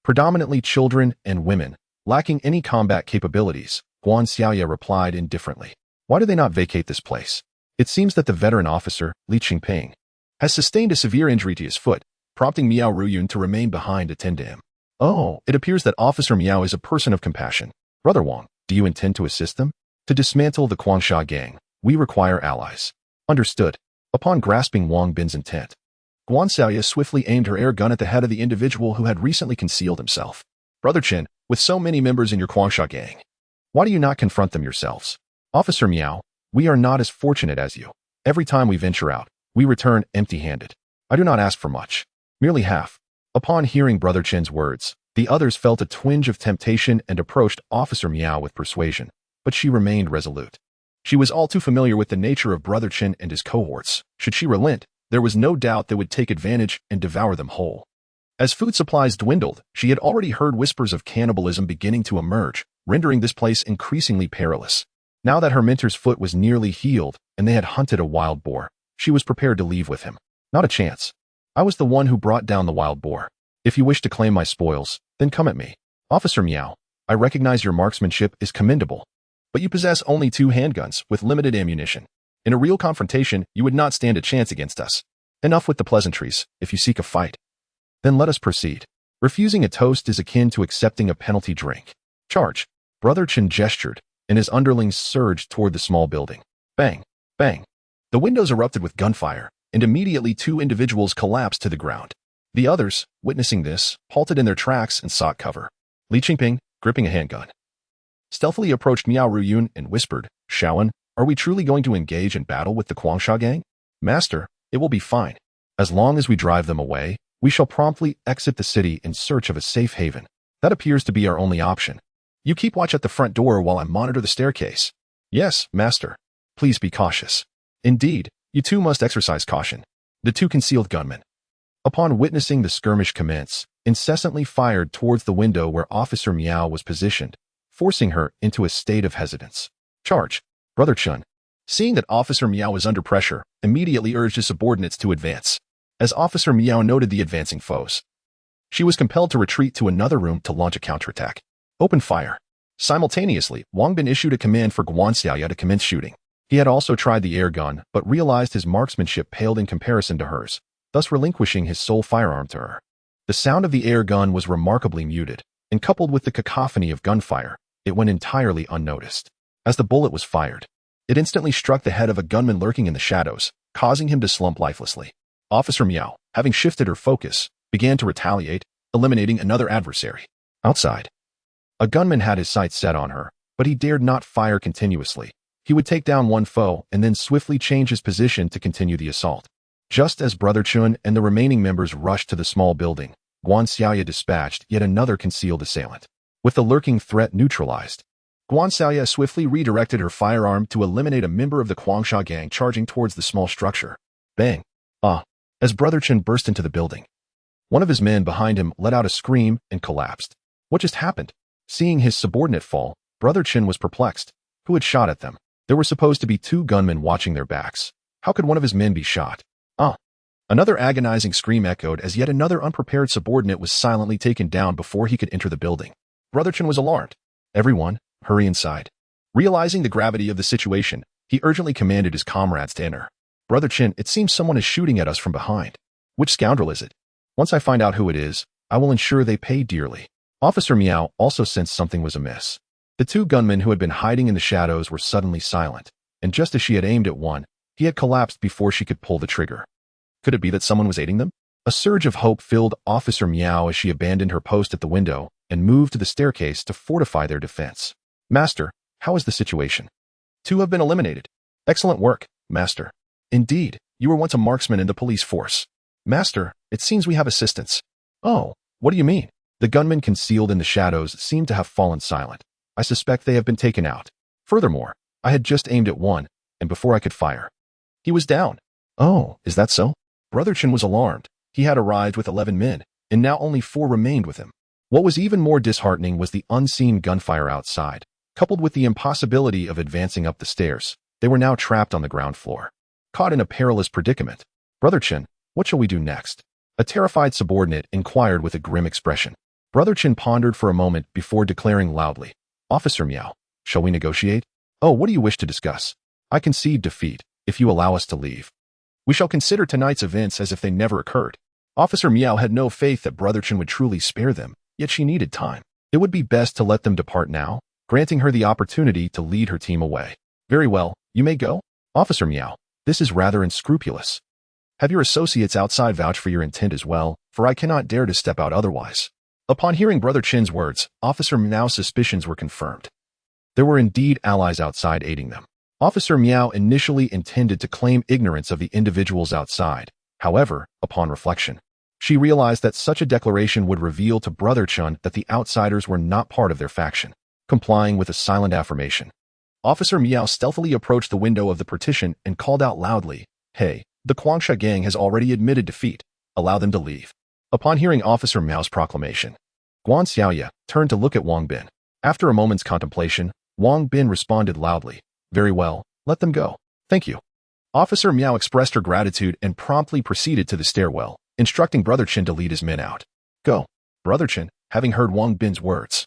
predominantly children and women, lacking any combat capabilities. Guan Xiaoya replied indifferently. Why do they not vacate this place? It seems that the veteran officer, Li Qingping, has sustained a severe injury to his foot, prompting Miao Ruyun to remain behind to tend to him. Oh, it appears that Officer Miao is a person of compassion. Brother Wang, do you intend to assist them? To dismantle the Guangsha gang, we require allies. Understood. Upon grasping Wang Bin's intent, Guan Xiaoya swiftly aimed her air gun at the head of the individual who had recently concealed himself. Brother Chen, with so many members in your Guangsha gang, why do you not confront them yourselves? Officer Miao, we are not as fortunate as you. Every time we venture out, we return empty-handed. I do not ask for much, merely half. Upon hearing Brother Chen's words, the others felt a twinge of temptation and approached Officer Miao with persuasion, but she remained resolute. She was all too familiar with the nature of Brother Chen and his cohorts. Should she relent, there was no doubt they would take advantage and devour them whole. As food supplies dwindled, she had already heard whispers of cannibalism beginning to emerge, rendering this place increasingly perilous. Now that her mentor's foot was nearly healed and they had hunted a wild boar, she was prepared to leave with him. Not a chance. I was the one who brought down the wild boar. If you wish to claim my spoils, then come at me. Officer Miao, I recognize your marksmanship is commendable, but you possess only 2 handguns with limited ammunition. In a real confrontation, you would not stand a chance against us. Enough with the pleasantries. If you seek a fight, then let us proceed. Refusing a toast is akin to accepting a penalty drink. Charge. Brother Chen gestured, and his underlings surged toward the small building. Bang! Bang! The windows erupted with gunfire, and immediately 2 individuals collapsed to the ground. The others, witnessing this, halted in their tracks and sought cover. Li Qingping, gripping a handgun, stealthily approached Miao Ruyun and whispered, Shaoan, are we truly going to engage in battle with the Guangsha gang? Master, it will be fine. As long as we drive them away, we shall promptly exit the city in search of a safe haven. That appears to be our only option. You keep watch at the front door while I monitor the staircase. Yes, master. Please be cautious. Indeed, you too must exercise caution. The 2 concealed gunmen, upon witnessing the skirmish commence, incessantly fired towards the window where Officer Miao was positioned, forcing her into a state of hesitance. Charge. Brother Chen, seeing that Officer Miao was under pressure, immediately urged his subordinates to advance. As Officer Miao noted the advancing foes, she was compelled to retreat to another room to launch a counterattack. Open fire. Simultaneously, Wang Bin issued a command for Guan Xiaoya to commence shooting. He had also tried the air gun, but realized his marksmanship paled in comparison to hers, thus relinquishing his sole firearm to her. The sound of the air gun was remarkably muted, and coupled with the cacophony of gunfire, it went entirely unnoticed. As the bullet was fired, it instantly struck the head of a gunman lurking in the shadows, causing him to slump lifelessly. Officer Miao, having shifted her focus, began to retaliate, eliminating another adversary. Outside, a gunman had his sights set on her, but he dared not fire continuously. He would take down one foe and then swiftly change his position to continue the assault. Just as Brother Chun and the remaining members rushed to the small building, Guan Xiaoya dispatched yet another concealed assailant. With the lurking threat neutralized, Guan Xiaoya swiftly redirected her firearm to eliminate a member of the Guangsha gang charging towards the small structure. Bang! As Brother Chen burst into the building, one of his men behind him let out a scream and collapsed. What just happened? Seeing his subordinate fall, Brother Chen was perplexed. Who had shot at them? There were supposed to be 2 gunmen watching their backs. How could one of his men be shot? Another agonizing scream echoed as yet another unprepared subordinate was silently taken down before he could enter the building. Brother Chen was alarmed. Everyone, hurry inside. Realizing the gravity of the situation, he urgently commanded his comrades to enter. Brother Chen, it seems someone is shooting at us from behind. Which scoundrel is it? Once I find out who it is, I will ensure they pay dearly. Officer Miao also sensed something was amiss. The two gunmen who had been hiding in the shadows were suddenly silent, and just as she had aimed at one, he had collapsed before she could pull the trigger. Could it be that someone was aiding them? A surge of hope filled Officer Miao as she abandoned her post at the window and moved to the staircase to fortify their defense. Master, how is the situation? Two have been eliminated. Excellent work, Master. Indeed, you were once a marksman in the police force. Master, it seems we have assistance. Oh, what do you mean? The gunmen concealed in the shadows seemed to have fallen silent. I suspect they have been taken out. Furthermore, I had just aimed at one, and before I could fire, he was down. Oh, is that so? Brother Qian was alarmed. He had arrived with 11 men, and now only 4 remained with him. What was even more disheartening was the unseen gunfire outside. Coupled with the impossibility of advancing up the stairs, they were now trapped on the ground floor, caught in a perilous predicament. Brother Qian, what shall we do next? A terrified subordinate inquired with a grim expression. Brother Qian pondered for a moment before declaring loudly, Officer Miao, shall we negotiate? Oh, what do you wish to discuss? I concede defeat, if you allow us to leave. We shall consider tonight's events as if they never occurred. Officer Miao had no faith that Brother Qian would truly spare them, yet she needed time. It would be best to let them depart now, granting her the opportunity to lead her team away. Very well, you may go. Officer Miao, this is rather unscrupulous. Have your associates outside vouch for your intent as well, for I cannot dare to step out otherwise. Upon hearing Brother Qian's words, Officer Miao's suspicions were confirmed. There were indeed allies outside aiding them. Officer Miao initially intended to claim ignorance of the individuals outside. However, upon reflection, she realized that such a declaration would reveal to Brother Qian that the outsiders were not part of their faction. Complying with a silent affirmation, Officer Miao stealthily approached the window of the partition and called out loudly, Hey, the Guangsha gang has already admitted defeat. Allow them to leave. Upon hearing Officer Miao's proclamation, Guan Xiaoya turned to look at Wang Bin. After a moment's contemplation, Wang Bin responded loudly, Very well, let them go. Thank you. Officer Miao expressed her gratitude and promptly proceeded to the stairwell, instructing Brother Qian to lead his men out. Go. Brother Qian, having heard Wang Bin's words,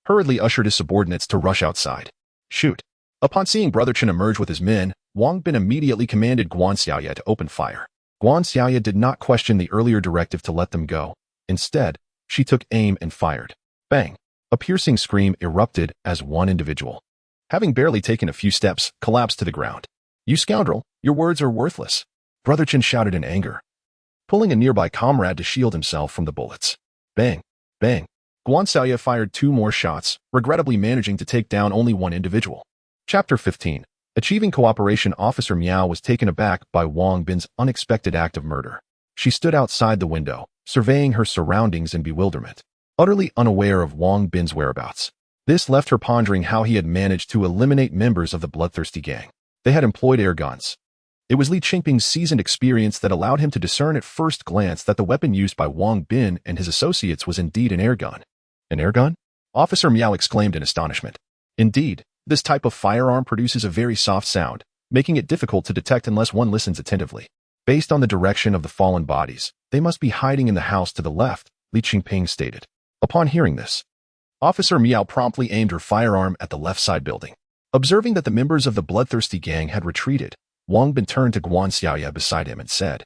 hurriedly ushered his subordinates to rush outside. Shoot. Upon seeing Brother Qian emerge with his men, Wang Bin immediately commanded Guan Xiaoya to open fire. Guan Xiaoya did not question the earlier directive to let them go. Instead, she took aim and fired. Bang! A piercing scream erupted as one individual, having barely taken a few steps, collapsed to the ground. You scoundrel, your words are worthless. Brother Qian shouted in anger, pulling a nearby comrade to shield himself from the bullets. Bang! Bang! Guan Xiaoya fired 2 more shots, regrettably managing to take down only one individual. Chapter 15. Achieving cooperation. Officer Miao was taken aback by Wang Bin's unexpected act of murder. She stood outside the window, surveying her surroundings in bewilderment, utterly unaware of Wang Bin's whereabouts. This left her pondering how he had managed to eliminate members of the bloodthirsty gang. They had employed air guns. It was Li Qingping's seasoned experience that allowed him to discern at first glance that the weapon used by Wang Bin and his associates was indeed an air gun. An air gun? Officer Miao exclaimed in astonishment. Indeed, this type of firearm produces a very soft sound, making it difficult to detect unless one listens attentively. Based on the direction of the fallen bodies, they must be hiding in the house to the left, Li Qingping stated. Upon hearing this, Officer Miao promptly aimed her firearm at the left side building. Observing that the members of the bloodthirsty gang had retreated, Wang Bin turned to Guan Xiaoya beside him and said,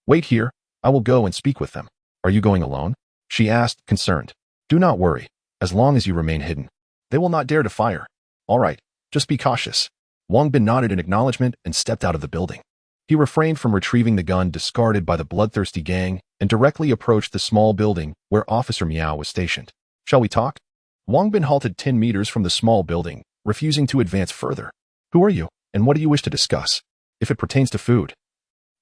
Wait here, I will go and speak with them. Are you going alone? She asked, concerned. Do not worry, as long as you remain hidden. They will not dare to fire. All right, just be cautious. Wang Bin nodded in acknowledgement and stepped out of the building. He refrained from retrieving the gun discarded by the bloodthirsty gang and directly approached the small building where Officer Miao was stationed. Shall we talk? Wang Bin halted 10 meters from the small building, refusing to advance further. Who are you, and what do you wish to discuss? If it pertains to food,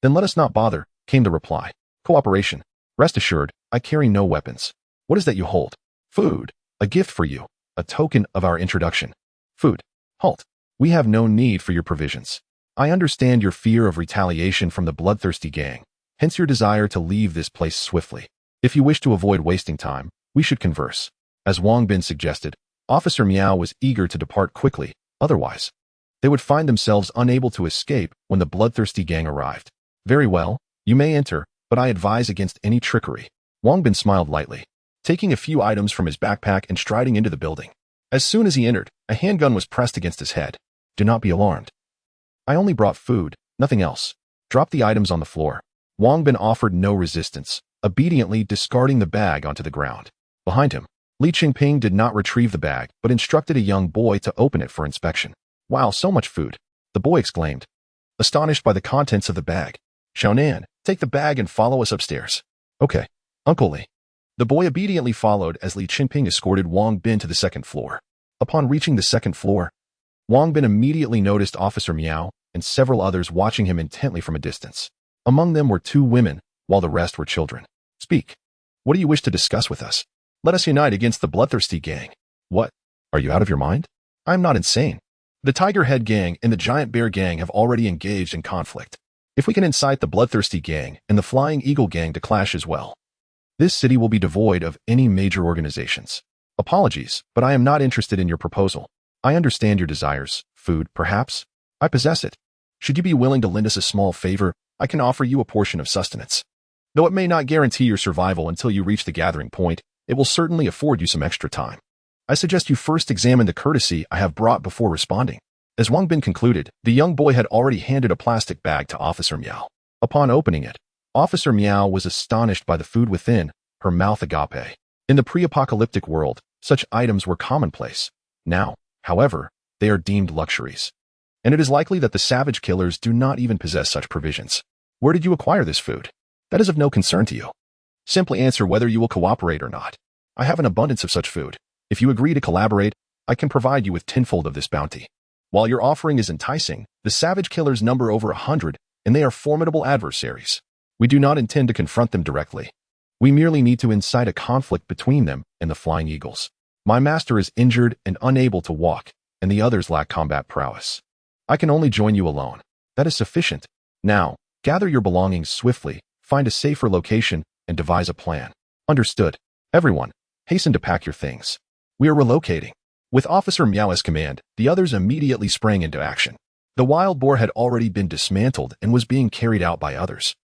then let us not bother, came the reply. Cooperation. Rest assured, I carry no weapons. What is that you hold? Food. A gift for you. A token of our introduction. Food. Halt. We have no need for your provisions. I understand your fear of retaliation from the bloodthirsty gang, hence your desire to leave this place swiftly. If you wish to avoid wasting time, we should converse. As Wang Bin suggested, Officer Miao was eager to depart quickly, otherwise they would find themselves unable to escape when the bloodthirsty gang arrived. Very well, you may enter, but I advise against any trickery. Wang Bin smiled lightly, taking a few items from his backpack and striding into the building. As soon as he entered, a handgun was pressed against his head. Do not be alarmed. I only brought food, nothing else. Drop the items on the floor. Wang Bin offered no resistance, obediently discarding the bag onto the ground. Behind him, Li Qingping did not retrieve the bag, but instructed a young boy to open it for inspection. Wow, so much food! The boy exclaimed, astonished by the contents of the bag. Xiaonan, take the bag and follow us upstairs. Okay, Uncle Li. The boy obediently followed as Li Qingping escorted Wang Bin to the second floor. Upon reaching the second floor, Wang Bin immediately noticed Officer Miao and several others watching him intently from a distance. Among them were 2 women, while the rest were children. Speak. What do you wish to discuss with us? Let us unite against the bloodthirsty gang. What? Are you out of your mind? I am not insane. The Tiger Head Gang and the Giant Bear Gang have already engaged in conflict. If we can incite the Bloodthirsty Gang and the Flying Eagle Gang to clash as well, this city will be devoid of any major organizations. Apologies, but I am not interested in your proposal. I understand your desires. Food, perhaps? I possess it. Should you be willing to lend us a small favor, I can offer you a portion of sustenance. Though it may not guarantee your survival until you reach the gathering point, it will certainly afford you some extra time. I suggest you first examine the courtesy I have brought before responding. As Wang Bin concluded, the young boy had already handed a plastic bag to Officer Miao. Upon opening it, Officer Miao was astonished by the food within, her mouth agape. In the pre-apocalyptic world, such items were commonplace. Now, however, they are deemed luxuries. And it is likely that the savage killers do not even possess such provisions. Where did you acquire this food? That is of no concern to you. Simply answer whether you will cooperate or not. I have an abundance of such food. If you agree to collaborate, I can provide you with tenfold of this bounty. While your offering is enticing, the savage killers number over 100, and they are formidable adversaries. We do not intend to confront them directly. We merely need to incite a conflict between them and the Flying Eagles. My master is injured and unable to walk, and the others lack combat prowess. I can only join you alone. That is sufficient. Now, gather your belongings swiftly, find a safer location, and devise a plan. Understood. Everyone, hasten to pack your things. We are relocating. With Officer Miao's command, the others immediately sprang into action. The wild boar had already been dismantled and was being carried out by others.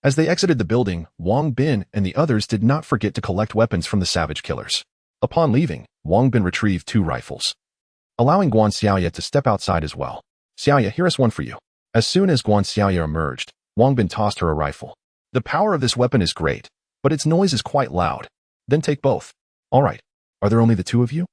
As they exited the building, Wang Bin and the others did not forget to collect weapons from the savage killers. Upon leaving, Wang Bin retrieved 2 rifles, allowing Guan Xiaoya to step outside as well. Xiaoya, here is one for you. As soon as Guan Xiaoya emerged, Wang Bin tossed her a rifle. The power of this weapon is great, but its noise is quite loud. Then take both. All right. Are there only the 2 of you?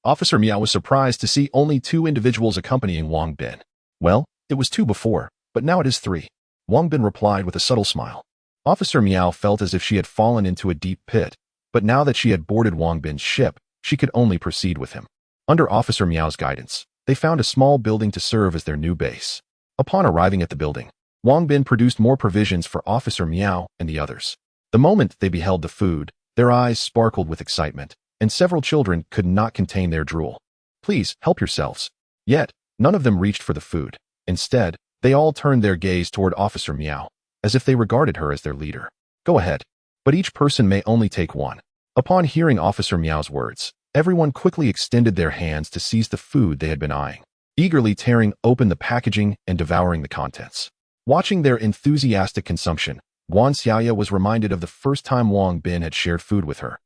Officer Miao was surprised to see only 2 individuals accompanying Wang Bin. Well, it was 2 before, but now it is 3. Wang Bin replied with a subtle smile. Officer Miao felt as if she had fallen into a deep pit, but now that she had boarded Wang Bin's ship, she could only proceed with him. Under Officer Miao's guidance, they found a small building to serve as their new base. Upon arriving at the building, Wang Bin produced more provisions for Officer Miao and the others. The moment they beheld the food, their eyes sparkled with excitement, and several children could not contain their drool. Please, help yourselves. Yet, none of them reached for the food. Instead, they all turned their gaze toward Officer Miao, as if they regarded her as their leader. Go ahead. But each person may only take one. Upon hearing Officer Miao's words, everyone quickly extended their hands to seize the food they had been eyeing, eagerly tearing open the packaging and devouring the contents. Watching their enthusiastic consumption, Guan Xiaoya was reminded of the first time Wang Bin had shared food with her,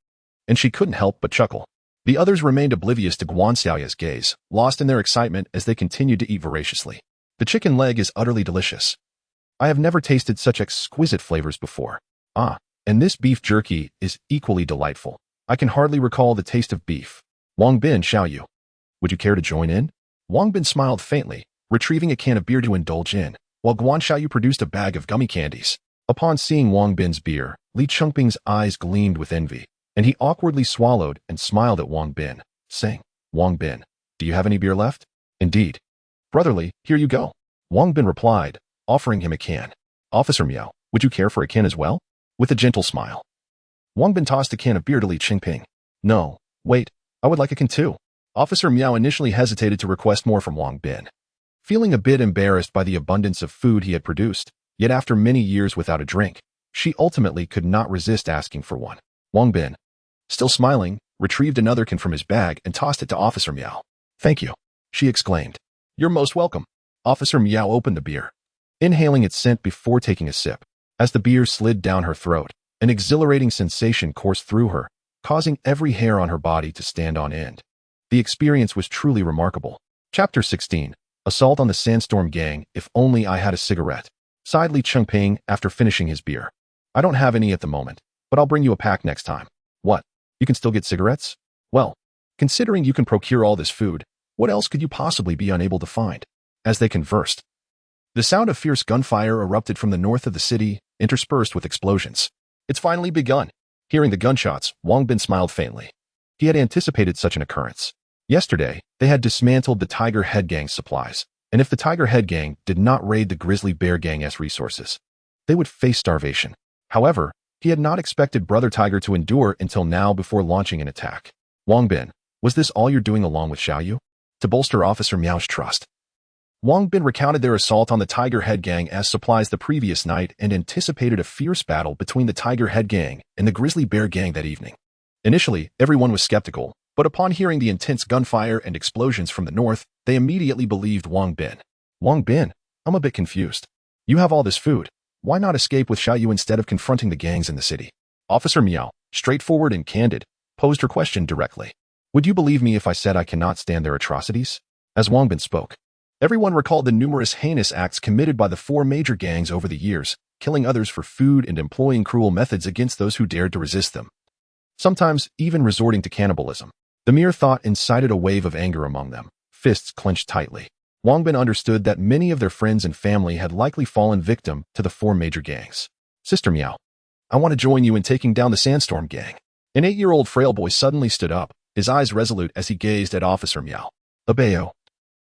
and she couldn't help but chuckle. The others remained oblivious to Guan Xiaoya's gaze, lost in their excitement as they continued to eat voraciously. The chicken leg is utterly delicious. I have never tasted such exquisite flavors before. And this beef jerky is equally delightful. I can hardly recall the taste of beef. Wang Bin, Xiaoyu, would you care to join in? Wang Bin smiled faintly, retrieving a can of beer to indulge in, while Guan Xiaoyu produced a bag of gummy candies. Upon seeing Wang Bin's beer, Li Chengping's eyes gleamed with envy, and he awkwardly swallowed and smiled at Wang Bin, saying, Wang Bin, do you have any beer left? Indeed. Brotherly, here you go. Wang Bin replied, offering him a can. Officer Miao, would you care for a can as well? With a gentle smile. Wang Bin tossed a can of beer to Li Chengping. No, wait, I would like a can too. Officer Miao initially hesitated to request more from Wang Bin, feeling a bit embarrassed by the abundance of food he had produced, yet after many years without a drink, she ultimately could not resist asking for one. Wang Bin, still smiling, retrieved another can from his bag and tossed it to Officer Miao. Thank you, she exclaimed. You're most welcome. Officer Miao opened the beer, inhaling its scent before taking a sip. As the beer slid down her throat, an exhilarating sensation coursed through her, causing every hair on her body to stand on end. The experience was truly remarkable. Chapter 16. Assault on the Sandstorm Gang. If only I had a cigarette, sighed Li Chengping after finishing his beer. I don't have any at the moment, but I'll bring you a pack next time. What? You can still get cigarettes? Well, considering you can procure all this food, what else could you possibly be unable to find? As they conversed, the sound of fierce gunfire erupted from the north of the city, interspersed with explosions. It's finally begun. Hearing the gunshots, Wang Bin smiled faintly. He had anticipated such an occurrence. Yesterday, they had dismantled the Tiger Head Gang's supplies, and if the Tiger Head Gang did not raid the Grizzly Bear Gang's resources, they would face starvation. However, he had not expected Brother Tiger to endure until now before launching an attack. Wang Bin, was this all you're doing along with Xiao Yu? To bolster Officer Miao's trust, Wang Bin recounted their assault on the Tiger Head Gang as supplies the previous night and anticipated a fierce battle between the Tiger Head Gang and the Grizzly Bear Gang that evening. Initially, everyone was skeptical, but upon hearing the intense gunfire and explosions from the north, they immediately believed Wang Bin. Wang Bin, I'm a bit confused. You have all this food. Why not escape with Xiao Yu instead of confronting the gangs in the city? Officer Miao, straightforward and candid, posed her question directly. Would you believe me if I said I cannot stand their atrocities? As Wang Bin spoke, everyone recalled the numerous heinous acts committed by the four major gangs over the years, killing others for food and employing cruel methods against those who dared to resist them. Sometimes even resorting to cannibalism. The mere thought incited a wave of anger among them, fists clenched tightly. Wang Bin understood that many of their friends and family had likely fallen victim to the four major gangs. Sister Miao, I want to join you in taking down the Sandstorm Gang. An 8-year-old frail boy suddenly stood up, his eyes resolute as he gazed at Officer Miao. Abeo,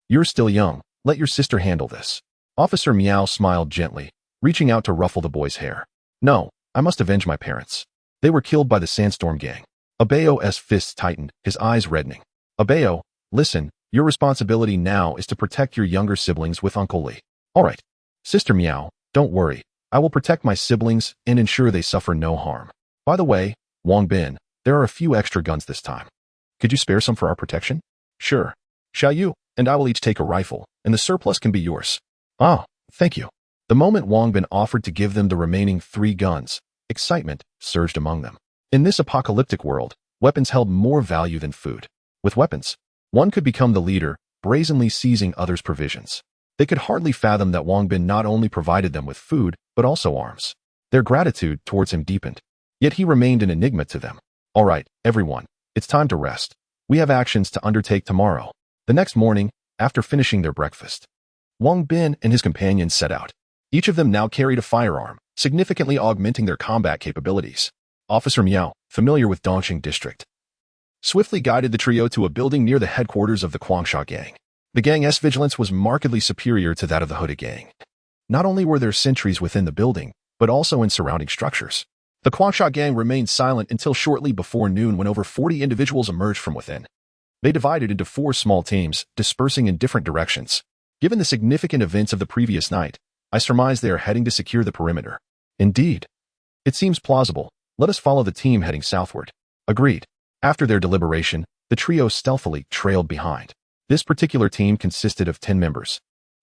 you're still young. Let your sister handle this. Officer Miao smiled gently, reaching out to ruffle the boy's hair. No, I must avenge my parents. They were killed by the Sandstorm Gang. Abeo's fists tightened, his eyes reddening. Abeo, listen, your responsibility now is to protect your younger siblings with Uncle Li. All right. Sister Miao, don't worry. I will protect my siblings and ensure they suffer no harm. By the way, Wang Bin, there are a few extra guns this time. Could you spare some for our protection? Sure. Xiao Yu and I will each take a rifle, and the surplus can be yours. Ah, thank you. The moment Wang Bin offered to give them the remaining 3 guns, excitement surged among them. In this apocalyptic world, weapons held more value than food. With weapons, one could become the leader, brazenly seizing others' provisions. They could hardly fathom that Wang Bin not only provided them with food, but also arms. Their gratitude towards him deepened. Yet he remained an enigma to them. All right, everyone, it's time to rest. We have actions to undertake tomorrow. The next morning, after finishing their breakfast, Wang Bin and his companions set out. Each of them now carried a firearm, significantly augmenting their combat capabilities. Officer Miao, familiar with Dongqing District, swiftly guided the trio to a building near the headquarters of the Guangsha Gang. The gang's vigilance was markedly superior to that of the Hooded Gang. Not only were there sentries within the building, but also in surrounding structures. The Guangsha Gang remained silent until shortly before noon when over 40 individuals emerged from within. They divided into 4 small teams, dispersing in different directions. Given the significant events of the previous night, I surmise they are heading to secure the perimeter. Indeed. It seems plausible. Let us follow the team heading southward. Agreed. After their deliberation, the trio stealthily trailed behind. This particular team consisted of 10 members,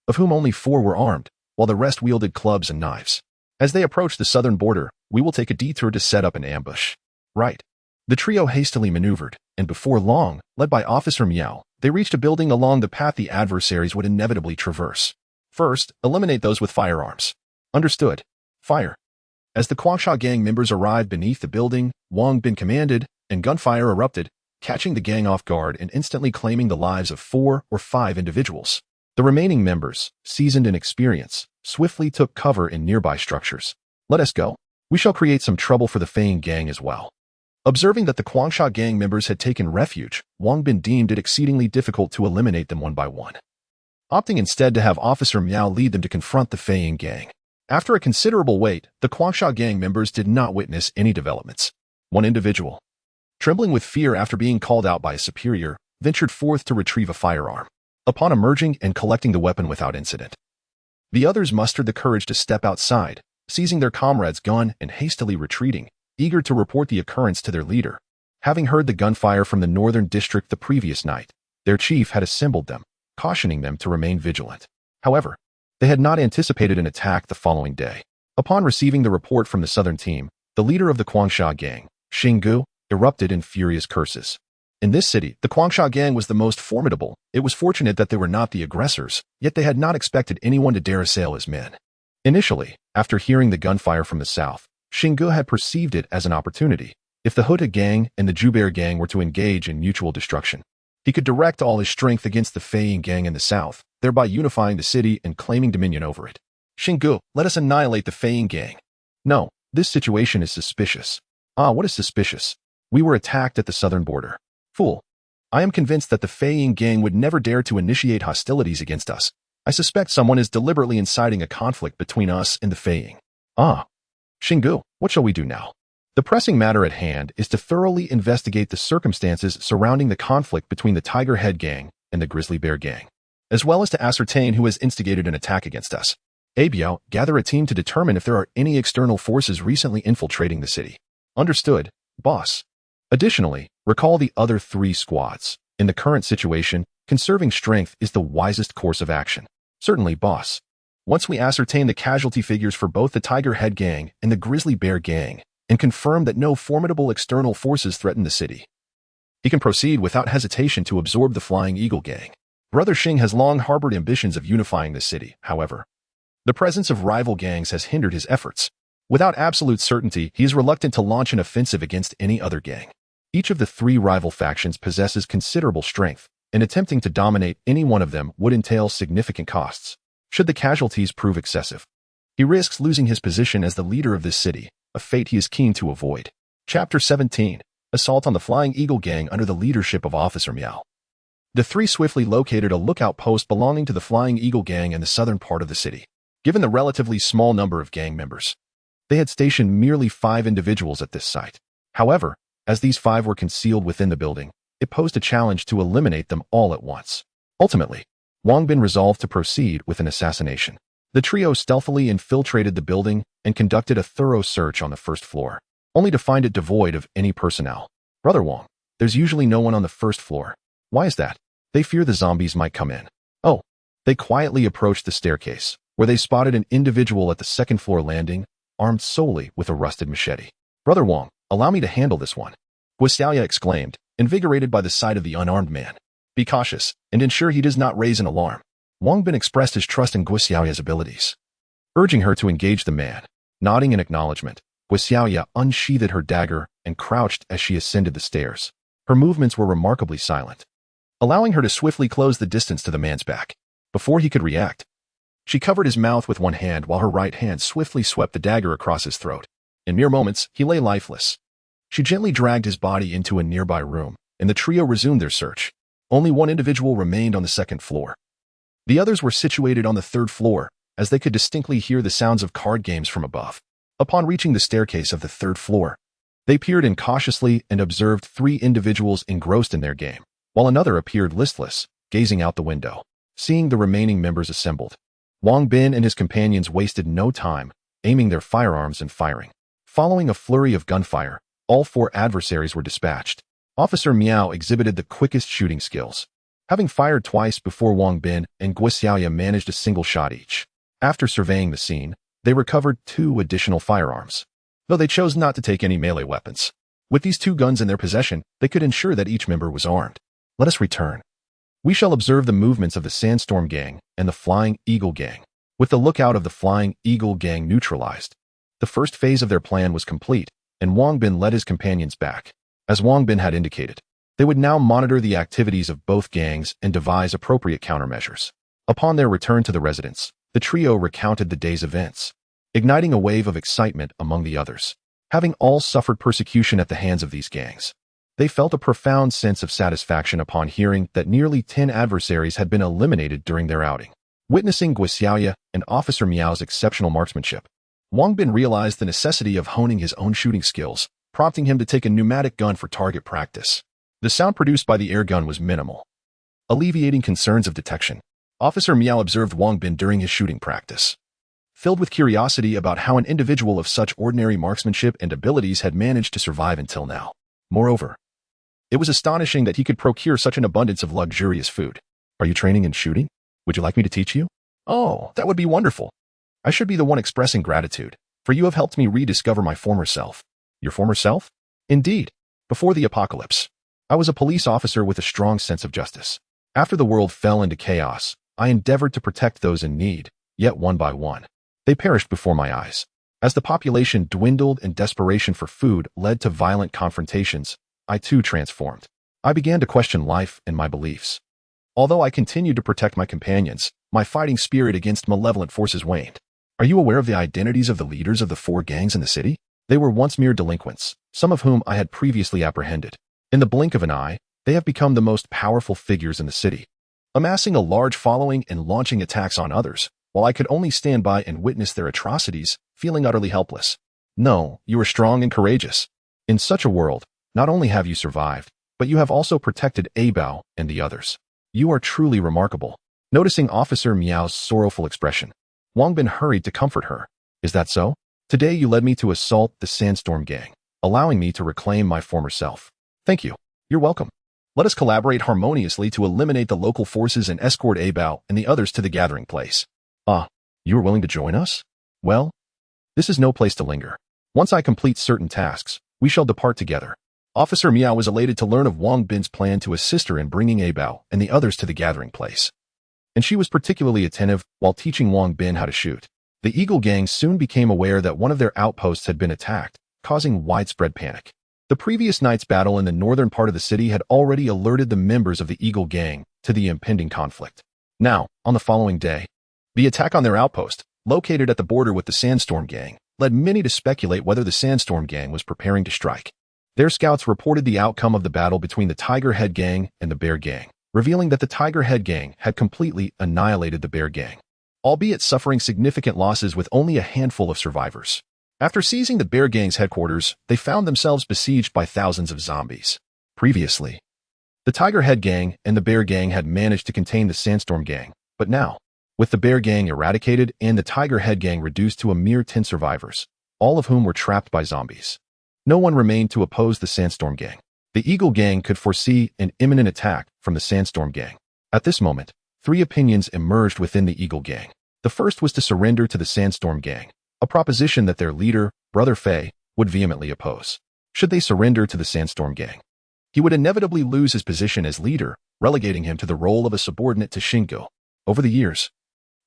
of whom only 4 were armed, while the rest wielded clubs and knives. As they approached the southern border, we will take a detour to set up an ambush. Right. The trio hastily maneuvered, and before long, led by Officer Miao, they reached a building along the path the adversaries would inevitably traverse. First, eliminate those with firearms. Understood. Fire. As the Guangsha Gang members arrived beneath the building, Wang Bin commanded, and gunfire erupted, catching the gang off guard and instantly claiming the lives of 4 or 5 individuals. The remaining members, seasoned in experience, swiftly took cover in nearby structures. Let us go. We shall create some trouble for the Fang Gang as well. Observing that the Guangsha Gang members had taken refuge, Wang Bin deemed it exceedingly difficult to eliminate them one by one, opting instead to have Officer Miao lead them to confront the Fang Gang. After a considerable wait, the Guangsha Gang members did not witness any developments. One individual, trembling with fear after being called out by a superior, ventured forth to retrieve a firearm. Upon emerging and collecting the weapon without incident, the others mustered the courage to step outside, seizing their comrade's gun and hastily retreating, eager to report the occurrence to their leader. Having heard the gunfire from the northern district the previous night, their chief had assembled them, cautioning them to remain vigilant. However, they had not anticipated an attack the following day. Upon receiving the report from the southern team, the leader of the Guangsha Gang, Xinggu, erupted in furious curses. In this city, the Guangsha Gang was the most formidable. It was fortunate that they were not the aggressors, yet they had not expected anyone to dare assail his men. Initially, after hearing the gunfire from the south, Xinggu had perceived it as an opportunity. If the Huta gang and the Jubair gang were to engage in mutual destruction, he could direct all his strength against the Feiying gang in the south, thereby unifying the city and claiming dominion over it. Xingu, let us annihilate the Feiying gang. No, this situation is suspicious. Ah, what is suspicious? We were attacked at the southern border. Fool. I am convinced that the Feiying gang would never dare to initiate hostilities against us. I suspect someone is deliberately inciting a conflict between us and the Feiying. Ah. Xingu, what shall we do now? The pressing matter at hand is to thoroughly investigate the circumstances surrounding the conflict between the Tiger Head gang and the Grizzly Bear gang, as well as to ascertain who has instigated an attack against us. Abiao, gather a team to determine if there are any external forces recently infiltrating the city. Understood, boss. Additionally, recall the other 3 squads. In the current situation, conserving strength is the wisest course of action. Certainly, boss. Once we ascertain the casualty figures for both the Tiger Head gang and the Grizzly Bear gang, and confirm that no formidable external forces threaten the city, he can proceed without hesitation to absorb the Flying Eagle gang. Brother Xing has long harbored ambitions of unifying the city, however. The presence of rival gangs has hindered his efforts. Without absolute certainty, he is reluctant to launch an offensive against any other gang. Each of the 3 rival factions possesses considerable strength, and attempting to dominate any one of them would entail significant costs. Should the casualties prove excessive, he risks losing his position as the leader of this city, a fate he is keen to avoid. Chapter 17. Assault on the Flying Eagle gang under the leadership of Officer Miao. The 3 swiftly located a lookout post belonging to the Flying Eagle gang in the southern part of the city. Given the relatively small number of gang members, they had stationed merely 5 individuals at this site. However, as these 5 were concealed within the building, it posed a challenge to eliminate them all at once. Ultimately, Wang Bin resolved to proceed with an assassination. The trio stealthily infiltrated the building and conducted a thorough search on the first floor, only to find it devoid of any personnel. Brother Wang, there's usually no one on the first floor. Why is that? They fear the zombies might come in. Oh. They quietly approached the staircase, where they spotted an individual at the second floor landing, armed solely with a rusted machete. Brother Wang, allow me to handle this one, Guxiaoya exclaimed, invigorated by the sight of the unarmed man. Be cautious, and ensure he does not raise an alarm. Wang Bin expressed his trust in Guxiaoya's abilities, urging her to engage the man. Nodding in acknowledgement, Guxiaoya unsheathed her dagger and crouched as she ascended the stairs. Her movements were remarkably silent, allowing her to swiftly close the distance to the man's back. Before he could react, she covered his mouth with one hand while her right hand swiftly swept the dagger across his throat. In mere moments, he lay lifeless. She gently dragged his body into a nearby room, and the trio resumed their search. Only one individual remained on the second floor. The others were situated on the third floor, as they could distinctly hear the sounds of card games from above. Upon reaching the staircase of the third floor, they peered in cautiously and observed 3 individuals engrossed in their game, while another appeared listless, gazing out the window. Seeing the remaining members assembled, Wang Bin and his companions wasted no time, aiming their firearms and firing. Following a flurry of gunfire, all 4 adversaries were dispatched. Officer Miao exhibited the quickest shooting skills, having fired twice before Wang Bin and Guxiaoya managed a single shot each. After surveying the scene, they recovered 2 additional firearms, though they chose not to take any melee weapons. With these 2 guns in their possession, they could ensure that each member was armed. Let us return. We shall observe the movements of the Sandstorm gang and the Flying Eagle gang. With the lookout of the Flying Eagle gang neutralized, the first phase of their plan was complete, and Wang Bin led his companions back. As Wang Bin had indicated, they would now monitor the activities of both gangs and devise appropriate countermeasures. Upon their return to the residence, the trio recounted the day's events, igniting a wave of excitement among the others. Having all suffered persecution at the hands of these gangs, they felt a profound sense of satisfaction upon hearing that nearly 10 adversaries had been eliminated during their outing. Witnessing Guxiaoya and Officer Miao's exceptional marksmanship, Wang Bin realized the necessity of honing his own shooting skills, prompting him to take a pneumatic gun for target practice. The sound produced by the air gun was minimal, alleviating concerns of detection. Officer Miao observed Wang Bin during his shooting practice, filled with curiosity about how an individual of such ordinary marksmanship and abilities had managed to survive until now. Moreover, it was astonishing that he could procure such an abundance of luxurious food. Are you training in shooting? Would you like me to teach you? Oh, that would be wonderful. I should be the one expressing gratitude, for you have helped me rediscover my former self. Your former self? Indeed. Before the apocalypse, I was a police officer with a strong sense of justice. After the world fell into chaos, I endeavored to protect those in need, yet one by one, they perished before my eyes. As the population dwindled and desperation for food led to violent confrontations, I too transformed. I began to question life and my beliefs. Although I continued to protect my companions, my fighting spirit against malevolent forces waned. Are you aware of the identities of the leaders of the 4 gangs in the city? They were once mere delinquents, some of whom I had previously apprehended. In the blink of an eye, they have become the most powerful figures in the city, amassing a large following and launching attacks on others, while I could only stand by and witness their atrocities, feeling utterly helpless. No, you are strong and courageous. In such a world, not only have you survived, but you have also protected Abao and the others. You are truly remarkable. Noticing Officer Miao's sorrowful expression, Wang Bin hurried to comfort her. Is that so? Today you led me to assault the Sandstorm Gang, allowing me to reclaim my former self. Thank you. You're welcome. Let us collaborate harmoniously to eliminate the local forces and escort Abao and the others to the gathering place. Ah, you are willing to join us? Well, this is no place to linger. Once I complete certain tasks, we shall depart together. Officer Miao was elated to learn of Wang Bin's plan to assist her in bringing Abao and the others to the gathering place. And she was particularly attentive while teaching Wang Bin how to shoot. The Eagle Gang soon became aware that one of their outposts had been attacked, causing widespread panic. The previous night's battle in the northern part of the city had already alerted the members of the Eagle Gang to the impending conflict. Now, on the following day, the attack on their outpost, located at the border with the Sandstorm Gang, led many to speculate whether the Sandstorm Gang was preparing to strike. Their scouts reported the outcome of the battle between the Tiger Head Gang and the Bear Gang, revealing that the Tiger Head Gang had completely annihilated the Bear Gang, albeit suffering significant losses with only a handful of survivors. After seizing the Bear Gang's headquarters, they found themselves besieged by thousands of zombies. Previously, the Tiger Head Gang and the Bear Gang had managed to contain the Sandstorm Gang, but now, with the Bear Gang eradicated and the Tiger Head Gang reduced to a mere 10 survivors, all of whom were trapped by zombies, no one remained to oppose the Sandstorm Gang. The Eagle Gang could foresee an imminent attack from the Sandstorm Gang. At this moment, 3 opinions emerged within the Eagle Gang. The first was to surrender to the Sandstorm Gang, a proposition that their leader, Brother Fei, would vehemently oppose. Should they surrender to the Sandstorm Gang, he would inevitably lose his position as leader, relegating him to the role of a subordinate to Shingo. Over the years,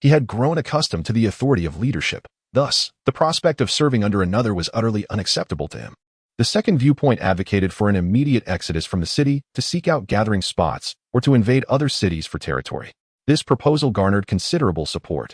he had grown accustomed to the authority of leadership. Thus, the prospect of serving under another was utterly unacceptable to him. The second viewpoint advocated for an immediate exodus from the city to seek out gathering spots or to invade other cities for territory. This proposal garnered considerable support.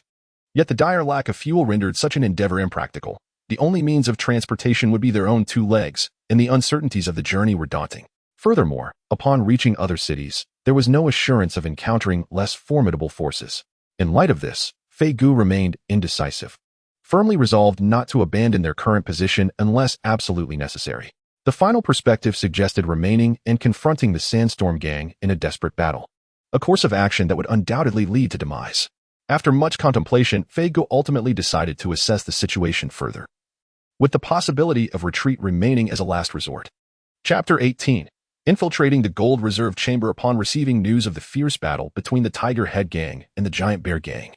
Yet the dire lack of fuel rendered such an endeavor impractical. The only means of transportation would be their own 2 legs, and the uncertainties of the journey were daunting. Furthermore, upon reaching other cities, there was no assurance of encountering less formidable forces. In light of this, Fei Gu remained indecisive, firmly resolved not to abandon their current position unless absolutely necessary. The final perspective suggested remaining and confronting the Sandstorm Gang in a desperate battle, a course of action that would undoubtedly lead to demise. After much contemplation, Fei Gu ultimately decided to assess the situation further, with the possibility of retreat remaining as a last resort. Chapter 18. Infiltrating the Gold Reserve Chamber upon receiving news of the fierce battle between the Tiger Head Gang and the Giant Bear Gang,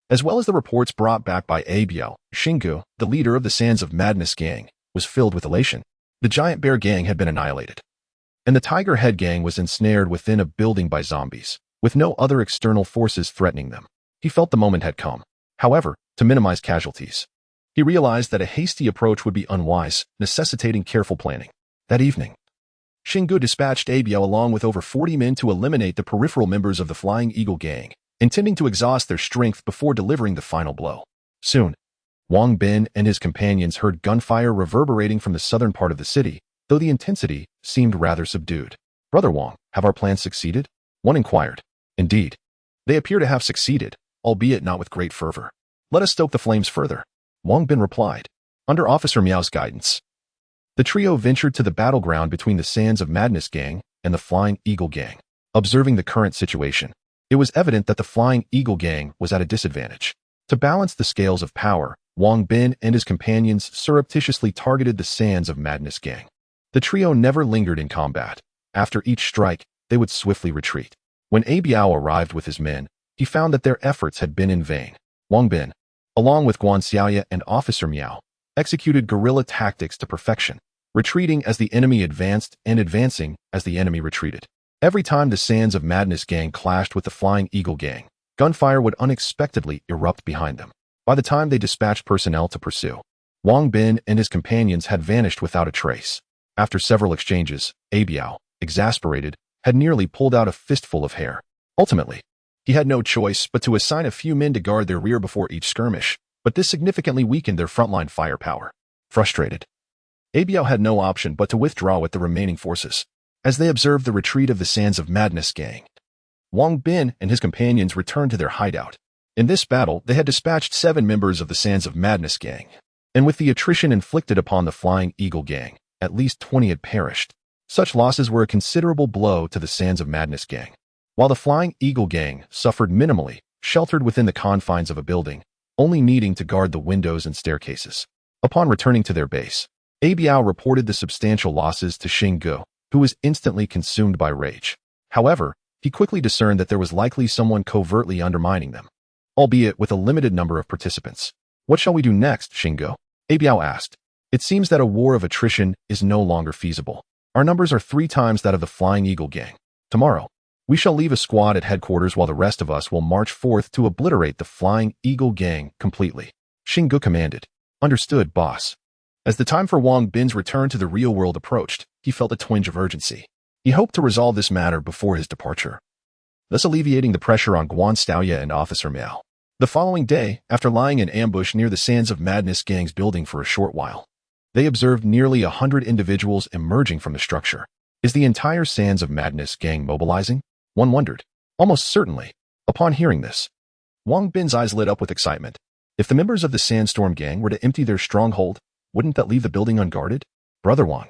as well as the reports brought back by Abao, Shingu, the leader of the Sands of Madness Gang, was filled with elation. The Giant Bear Gang had been annihilated, and the Tiger Head Gang was ensnared within a building by zombies, with no other external forces threatening them. He felt the moment had come. However, to minimize casualties, he realized that a hasty approach would be unwise, necessitating careful planning. That evening, Shingu dispatched Abao along with over 40 men to eliminate the peripheral members of the Flying Eagle Gang, intending to exhaust their strength before delivering the final blow. Soon, Wang Bin and his companions heard gunfire reverberating from the southern part of the city, though the intensity seemed rather subdued. Brother Wang, have our plans succeeded? One inquired. Indeed, they appear to have succeeded, albeit not with great fervor. Let us stoke the flames further. Wang Bin replied. Under Officer Miao's guidance, the trio ventured to the battleground between the Sands of Madness Gang and the Flying Eagle Gang. Observing the current situation, it was evident that the Flying Eagle Gang was at a disadvantage. To balance the scales of power, Wang Bin and his companions surreptitiously targeted the Sands of Madness Gang. The trio never lingered in combat. After each strike, they would swiftly retreat. When Abao arrived with his men, he found that their efforts had been in vain. Wang Bin, along with Guan Xiaoya and Officer Miao, executed guerrilla tactics to perfection, retreating as the enemy advanced and advancing as the enemy retreated. Every time the Sands of Madness Gang clashed with the Flying Eagle Gang, gunfire would unexpectedly erupt behind them. By the time they dispatched personnel to pursue, Wang Bin and his companions had vanished without a trace. After several exchanges, Abiao, exasperated, had nearly pulled out a fistful of hair. Ultimately, he had no choice but to assign a few men to guard their rear before each skirmish, but this significantly weakened their frontline firepower. Frustrated, Abiao had no option but to withdraw with the remaining forces. As they observed the retreat of the Sands of Madness gang, Wang Bin and his companions returned to their hideout. In this battle, they had dispatched 7 members of the Sands of Madness gang, and with the attrition inflicted upon the Flying Eagle gang, at least 20 had perished. Such losses were a considerable blow to the Sands of Madness gang. While the Flying Eagle gang suffered minimally, sheltered within the confines of a building, only needing to guard the windows and staircases. Upon returning to their base, Abiao reported the substantial losses to Xinggu, who was instantly consumed by rage. However, he quickly discerned that there was likely someone covertly undermining them, albeit with a limited number of participants. What shall we do next, Xinggu? Abiao asked. It seems that a war of attrition is no longer feasible. Our numbers are 3 times that of the Flying Eagle gang. Tomorrow, we shall leave a squad at headquarters while the rest of us will march forth to obliterate the Flying Eagle gang completely. Xinggu commanded. Understood, boss. As the time for Wang Bin's return to the real world approached, he felt a twinge of urgency. He hoped to resolve this matter before his departure, thus alleviating the pressure on Guan Staoya and Officer Miao. The following day, after lying in ambush near the Sands of Madness gang's building for a short while, they observed nearly 100 individuals emerging from the structure. Is the entire Sands of Madness gang mobilizing? One wondered. Almost certainly. Upon hearing this, Wang Bin's eyes lit up with excitement. If the members of the Sandstorm gang were to empty their stronghold, wouldn't that leave the building unguarded? Brother Wang.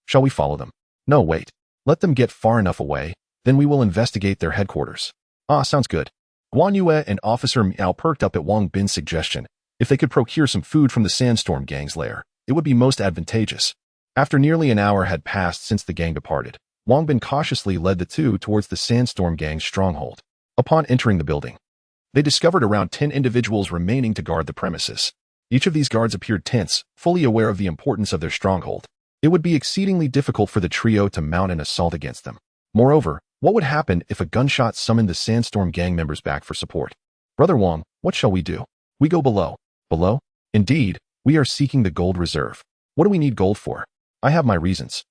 Shall we follow them? No, wait. Let them get far enough away, then we will investigate their headquarters. Ah, sounds good. Guan Yue and Officer Miao perked up at Wang Bin's suggestion. If they could procure some food from the Sandstorm gang's lair, it would be most advantageous. After nearly an hour had passed since the gang departed, Wang Bin cautiously led the two towards the Sandstorm gang's stronghold. Upon entering the building, they discovered around 10 individuals remaining to guard the premises. Each of these guards appeared tense, fully aware of the importance of their stronghold. It would be exceedingly difficult for the trio to mount an assault against them. Moreover, what would happen if a gunshot summoned the Sandstorm gang members back for support? Brother Wang, what shall we do? We go below. Below? Indeed, we are seeking the gold reserve. What do we need gold for? I have my reasons.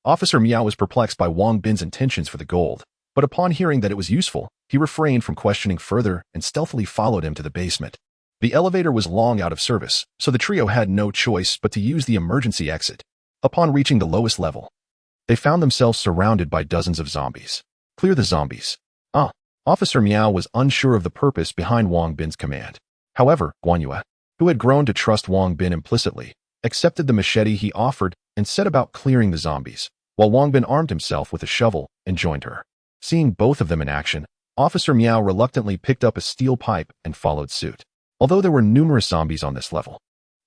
Officer Miao was perplexed by Wang Bin's intentions for the gold, but upon hearing that it was useful, he refrained from questioning further and stealthily followed him to the basement. The elevator was long out of service, so the trio had no choice but to use the emergency exit. Upon reaching the lowest level, they found themselves surrounded by dozens of zombies. Clear the zombies. Officer Miao was unsure of the purpose behind Wang Bin's command. However, Guan Yue, who had grown to trust Wang Bin implicitly, accepted the machete he offered and set about clearing the zombies, while Wang Bin armed himself with a shovel and joined her. Seeing both of them in action, Officer Miao reluctantly picked up a steel pipe and followed suit. Although there were numerous zombies on this level,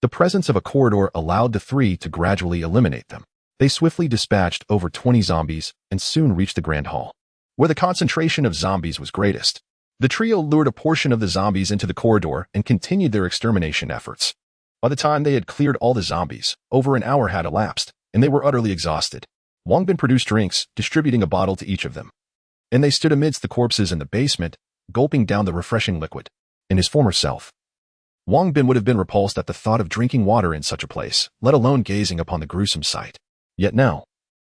the presence of a corridor allowed the three to gradually eliminate them. They swiftly dispatched over 20 zombies and soon reached the Grand Hall, where the concentration of zombies was greatest. The trio lured a portion of the zombies into the corridor and continued their extermination efforts. By the time they had cleared all the zombies, over an hour had elapsed, and they were utterly exhausted. Wang Bin produced drinks, distributing a bottle to each of them, and they stood amidst the corpses in the basement, gulping down the refreshing liquid. In his former self, Wang Bin would have been repulsed at the thought of drinking water in such a place, let alone gazing upon the gruesome sight. Yet now,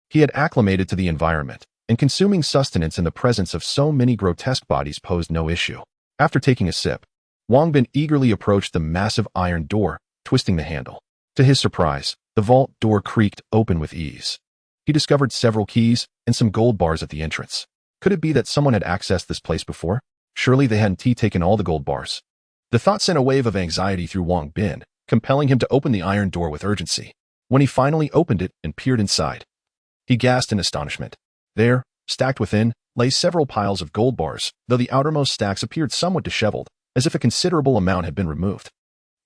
he had acclimated to the environment, and consuming sustenance in the presence of so many grotesque bodies posed no issue. After taking a sip, Wang Bin eagerly approached the massive iron door, twisting the handle. To his surprise, the vault door creaked open with ease. He discovered several keys and some gold bars at the entrance. Could it be that someone had accessed this place before? Surely they hadn't taken all the gold bars. The thought sent a wave of anxiety through Wang Bin, compelling him to open the iron door with urgency. When he finally opened it and peered inside, he gasped in astonishment. There, stacked within, lay several piles of gold bars, though the outermost stacks appeared somewhat disheveled, as if a considerable amount had been removed.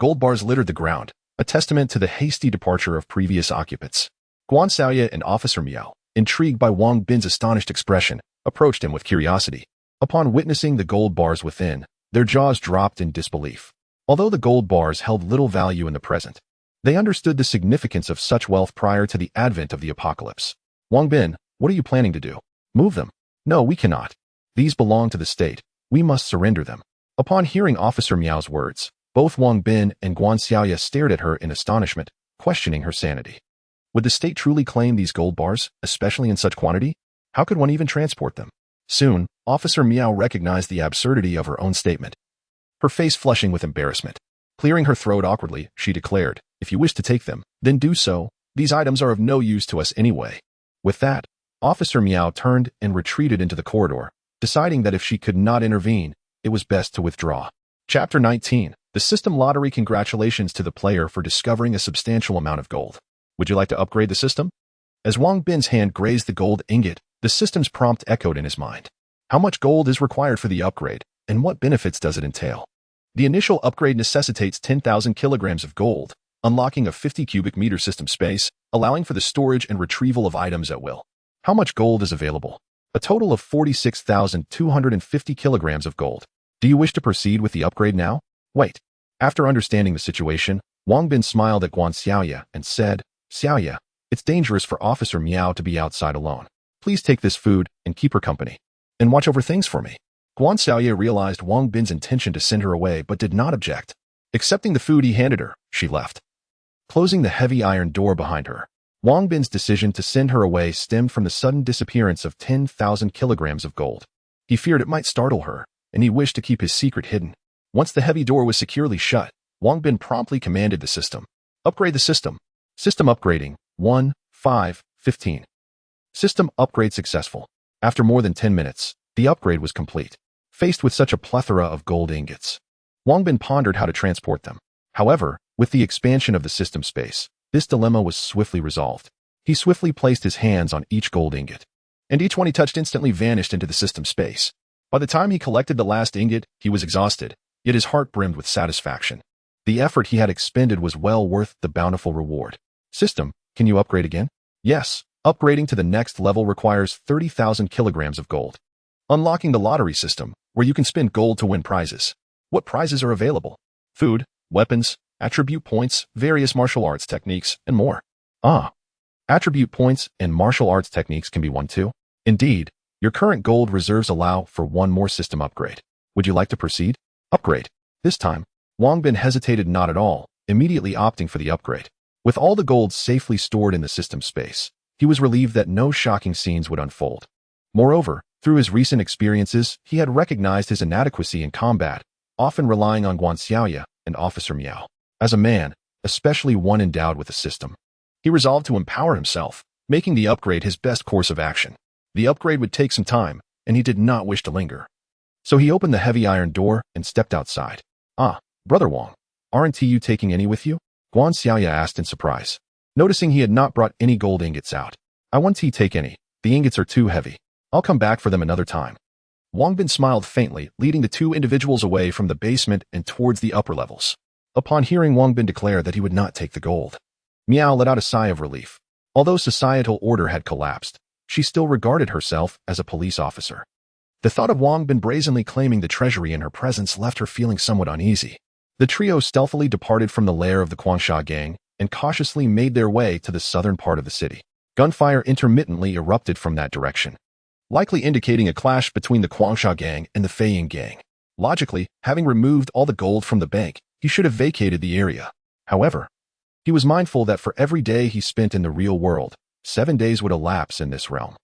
Gold bars littered the ground, a testament to the hasty departure of previous occupants. Guan Xiaoye and Officer Miao, intrigued by Wang Bin's astonished expression, approached him with curiosity. Upon witnessing the gold bars within, their jaws dropped in disbelief. Although the gold bars held little value in the present, they understood the significance of such wealth prior to the advent of the apocalypse. Wang Bin, what are you planning to do? Move them? No, we cannot. These belong to the state. We must surrender them. Upon hearing Officer Miao's words, Both Wang Bin and Guan Xiaoya stared at her in astonishment, questioning her sanity. Would the state truly claim these gold bars, especially in such quantity? How could one even transport them? Soon, Officer Miao recognized the absurdity of her own statement. Her face flushing with embarrassment. Clearing her throat awkwardly, she declared, "If you wish to take them, then do so. These items are of no use to us anyway." With that, Officer Miao turned and retreated into the corridor, deciding that if she could not intervene, it was best to withdraw. Chapter 19. The System Lottery. Congratulations to the player for discovering a substantial amount of gold. Would you like to upgrade the system? As Wang Bin's hand grazed the gold ingot, the system's prompt echoed in his mind. How much gold is required for the upgrade, and what benefits does it entail? The initial upgrade necessitates 10,000 kilograms of gold, unlocking a 50 cubic meter system space, allowing for the storage and retrieval of items at will. How much gold is available? A total of 46,250 kilograms of gold. Do you wish to proceed with the upgrade now? Wait. After understanding the situation, Wang Bin smiled at Guan Xiaoya and said, "Xiaoya, it's dangerous for Officer Miao to be outside alone. Please take this food and keep her company. And watch over things for me." Guan Xiaoya realized Wang Bin's intention to send her away but did not object. Accepting the food he handed her, she left. Closing the heavy iron door behind her, Wang Bin's decision to send her away stemmed from the sudden disappearance of 10,000 kilograms of gold. He feared it might startle her, and he wished to keep his secret hidden. Once the heavy door was securely shut, Wang Bin promptly commanded the system. Upgrade the system. System upgrading. 1-5-15. System upgrade successful. After more than 10 minutes, the upgrade was complete. Faced with such a plethora of gold ingots, Wang Bin pondered how to transport them. However, with the expansion of the system space, this dilemma was swiftly resolved. He swiftly placed his hands on each gold ingot, and each one he touched instantly vanished into the system space. By the time he collected the last ingot, he was exhausted, yet his heart brimmed with satisfaction. The effort he had expended was well worth the bountiful reward. System, can you upgrade again? Yes, upgrading to the next level requires 30,000 kilograms of gold. Unlocking the lottery system, where you can spend gold to win prizes. What prizes are available? Food, weapons, attribute points, various martial arts techniques, and more. Attribute points and martial arts techniques can be won too. Indeed, your current gold reserves allow for one more system upgrade. Would you like to proceed? Upgrade. This time, Wang Bin hesitated not at all, immediately opting for the upgrade. With all the gold safely stored in the system space, he was relieved that no shocking scenes would unfold. Moreover, through his recent experiences, he had recognized his inadequacy in combat, often relying on Guan Xiaoya and Officer Miao. As a man, especially one endowed with a system, he resolved to empower himself, making the upgrade his best course of action. The upgrade would take some time, and he did not wish to linger. So he opened the heavy iron door and stepped outside. Brother Wang, aren't you taking any with you? Guan Xiaoya asked in surprise, noticing he had not brought any gold ingots out. I won't take any. The ingots are too heavy. I'll come back for them another time. Wang Bin smiled faintly, leading the two individuals away from the basement and towards the upper levels. Upon hearing Wang Bin declare that he would not take the gold, Miao let out a sigh of relief. Although societal order had collapsed, she still regarded herself as a police officer. The thought of Wang Bin brazenly claiming the treasury in her presence left her feeling somewhat uneasy. The trio stealthily departed from the lair of the Quangsha gang and cautiously made their way to the southern part of the city. Gunfire intermittently erupted from that direction, likely indicating a clash between the Quangsha gang and the Feiying gang. Logically, having removed all the gold from the bank, he should have vacated the area. However, he was mindful that for every day he spent in the real world, 7 days would elapse in this realm.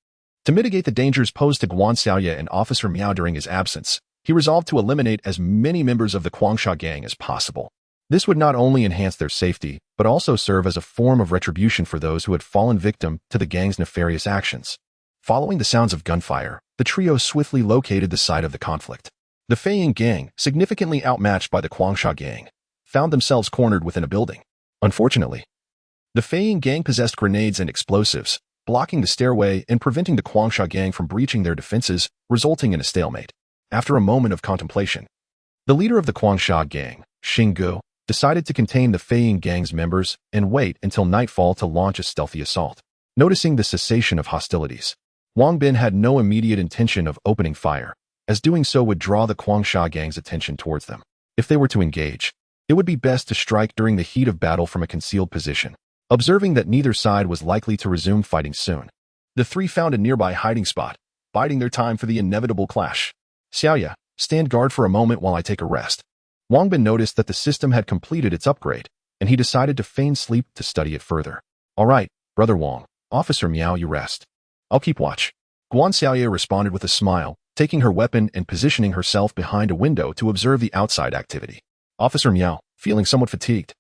To mitigate the dangers posed to Guan Xiaoya and Officer Miao during his absence, he resolved to eliminate as many members of the Quangsha gang as possible. This would not only enhance their safety, but also serve as a form of retribution for those who had fallen victim to the gang's nefarious actions. Following the sounds of gunfire, the trio swiftly located the site of the conflict. The Feiying gang, significantly outmatched by the Quangsha gang, found themselves cornered within a building. Unfortunately, the Feiying gang possessed grenades and explosives, blocking the stairway and preventing the Quangsha gang from breaching their defenses, resulting in a stalemate. After a moment of contemplation, the leader of the Quangsha gang, Xinggu, decided to contain the Feiying gang's members and wait until nightfall to launch a stealthy assault. Noticing the cessation of hostilities, Wang Bin had no immediate intention of opening fire, as doing so would draw the Quangsha gang's attention towards them. If they were to engage, it would be best to strike during the heat of battle from a concealed position. Observing that neither side was likely to resume fighting soon, the three found a nearby hiding spot, biding their time for the inevitable clash. Xiaoya, stand guard for a moment while I take a rest. Wang Bin noticed that the system had completed its upgrade, and he decided to feign sleep to study it further. All right, Brother Wang, Officer Miao, you rest. I'll keep watch. Guan Xiaoye responded with a smile, taking her weapon and positioning herself behind a window to observe the outside activity. Officer Miao, feeling somewhat fatigued,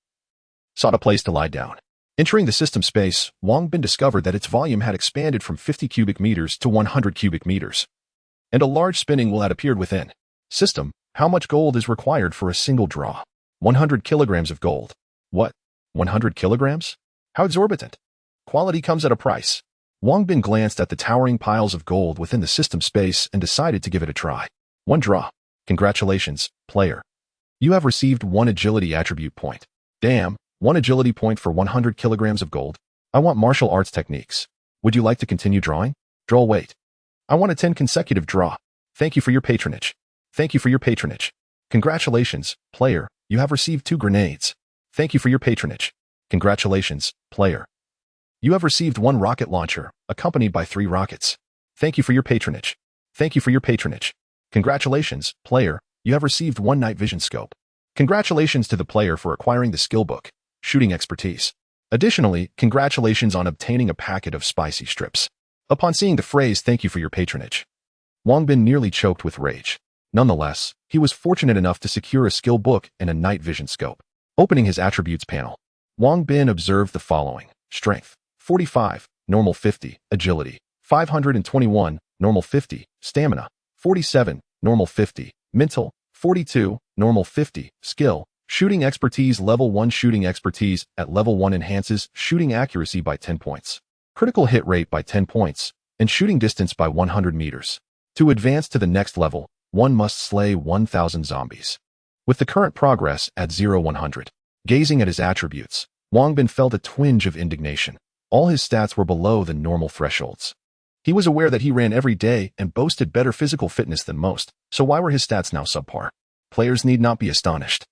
sought a place to lie down. Entering the system space, Wang Bin discovered that its volume had expanded from 50 cubic meters to 100 cubic meters, and a large spinning wheel had appeared within. System, how much gold is required for a single draw? 100 kilograms of gold. What? 100 kilograms? How exorbitant. Quality comes at a price. Wang Bin glanced at the towering piles of gold within the system space and decided to give it a try. One draw. Congratulations, player. You have received 1 agility attribute point. Damn, 1 agility point for 100 kilograms of gold. I want martial arts techniques. Would you like to continue drawing? Draw weight. I want a 10 consecutive draw. Thank you for your patronage. Thank you for your patronage. Congratulations, player. You have received 2 grenades. Thank you for your patronage. Congratulations, player. You have received 1 rocket launcher, accompanied by 3 rockets. Thank you for your patronage. Thank you for your patronage. Congratulations, player. You have received 1 night vision scope. Congratulations to the player for acquiring the skill book, shooting expertise. Additionally, congratulations on obtaining a packet of spicy strips. Upon seeing the phrase, thank you for your patronage, Wang Bin nearly choked with rage. Nonetheless, he was fortunate enough to secure a skill book and a night vision scope. Opening his attributes panel, Wang Bin observed the following: Strength, 45, Normal 50, Agility, 521, Normal 50, Stamina, 47, Normal 50, Mental, 42, Normal 50, Skill, Shooting Expertise Level 1. Shooting Expertise at Level 1 enhances shooting accuracy by 10 points, critical hit rate by 10 points, and shooting distance by 100 meters. To advance to the next level, one must slay 1,000 zombies. With the current progress at 0-100, gazing at his attributes, Wang Bin felt a twinge of indignation. All his stats were below the normal thresholds. He was aware that he ran every day and boasted better physical fitness than most, so why were his stats now subpar? Players need not be astonished.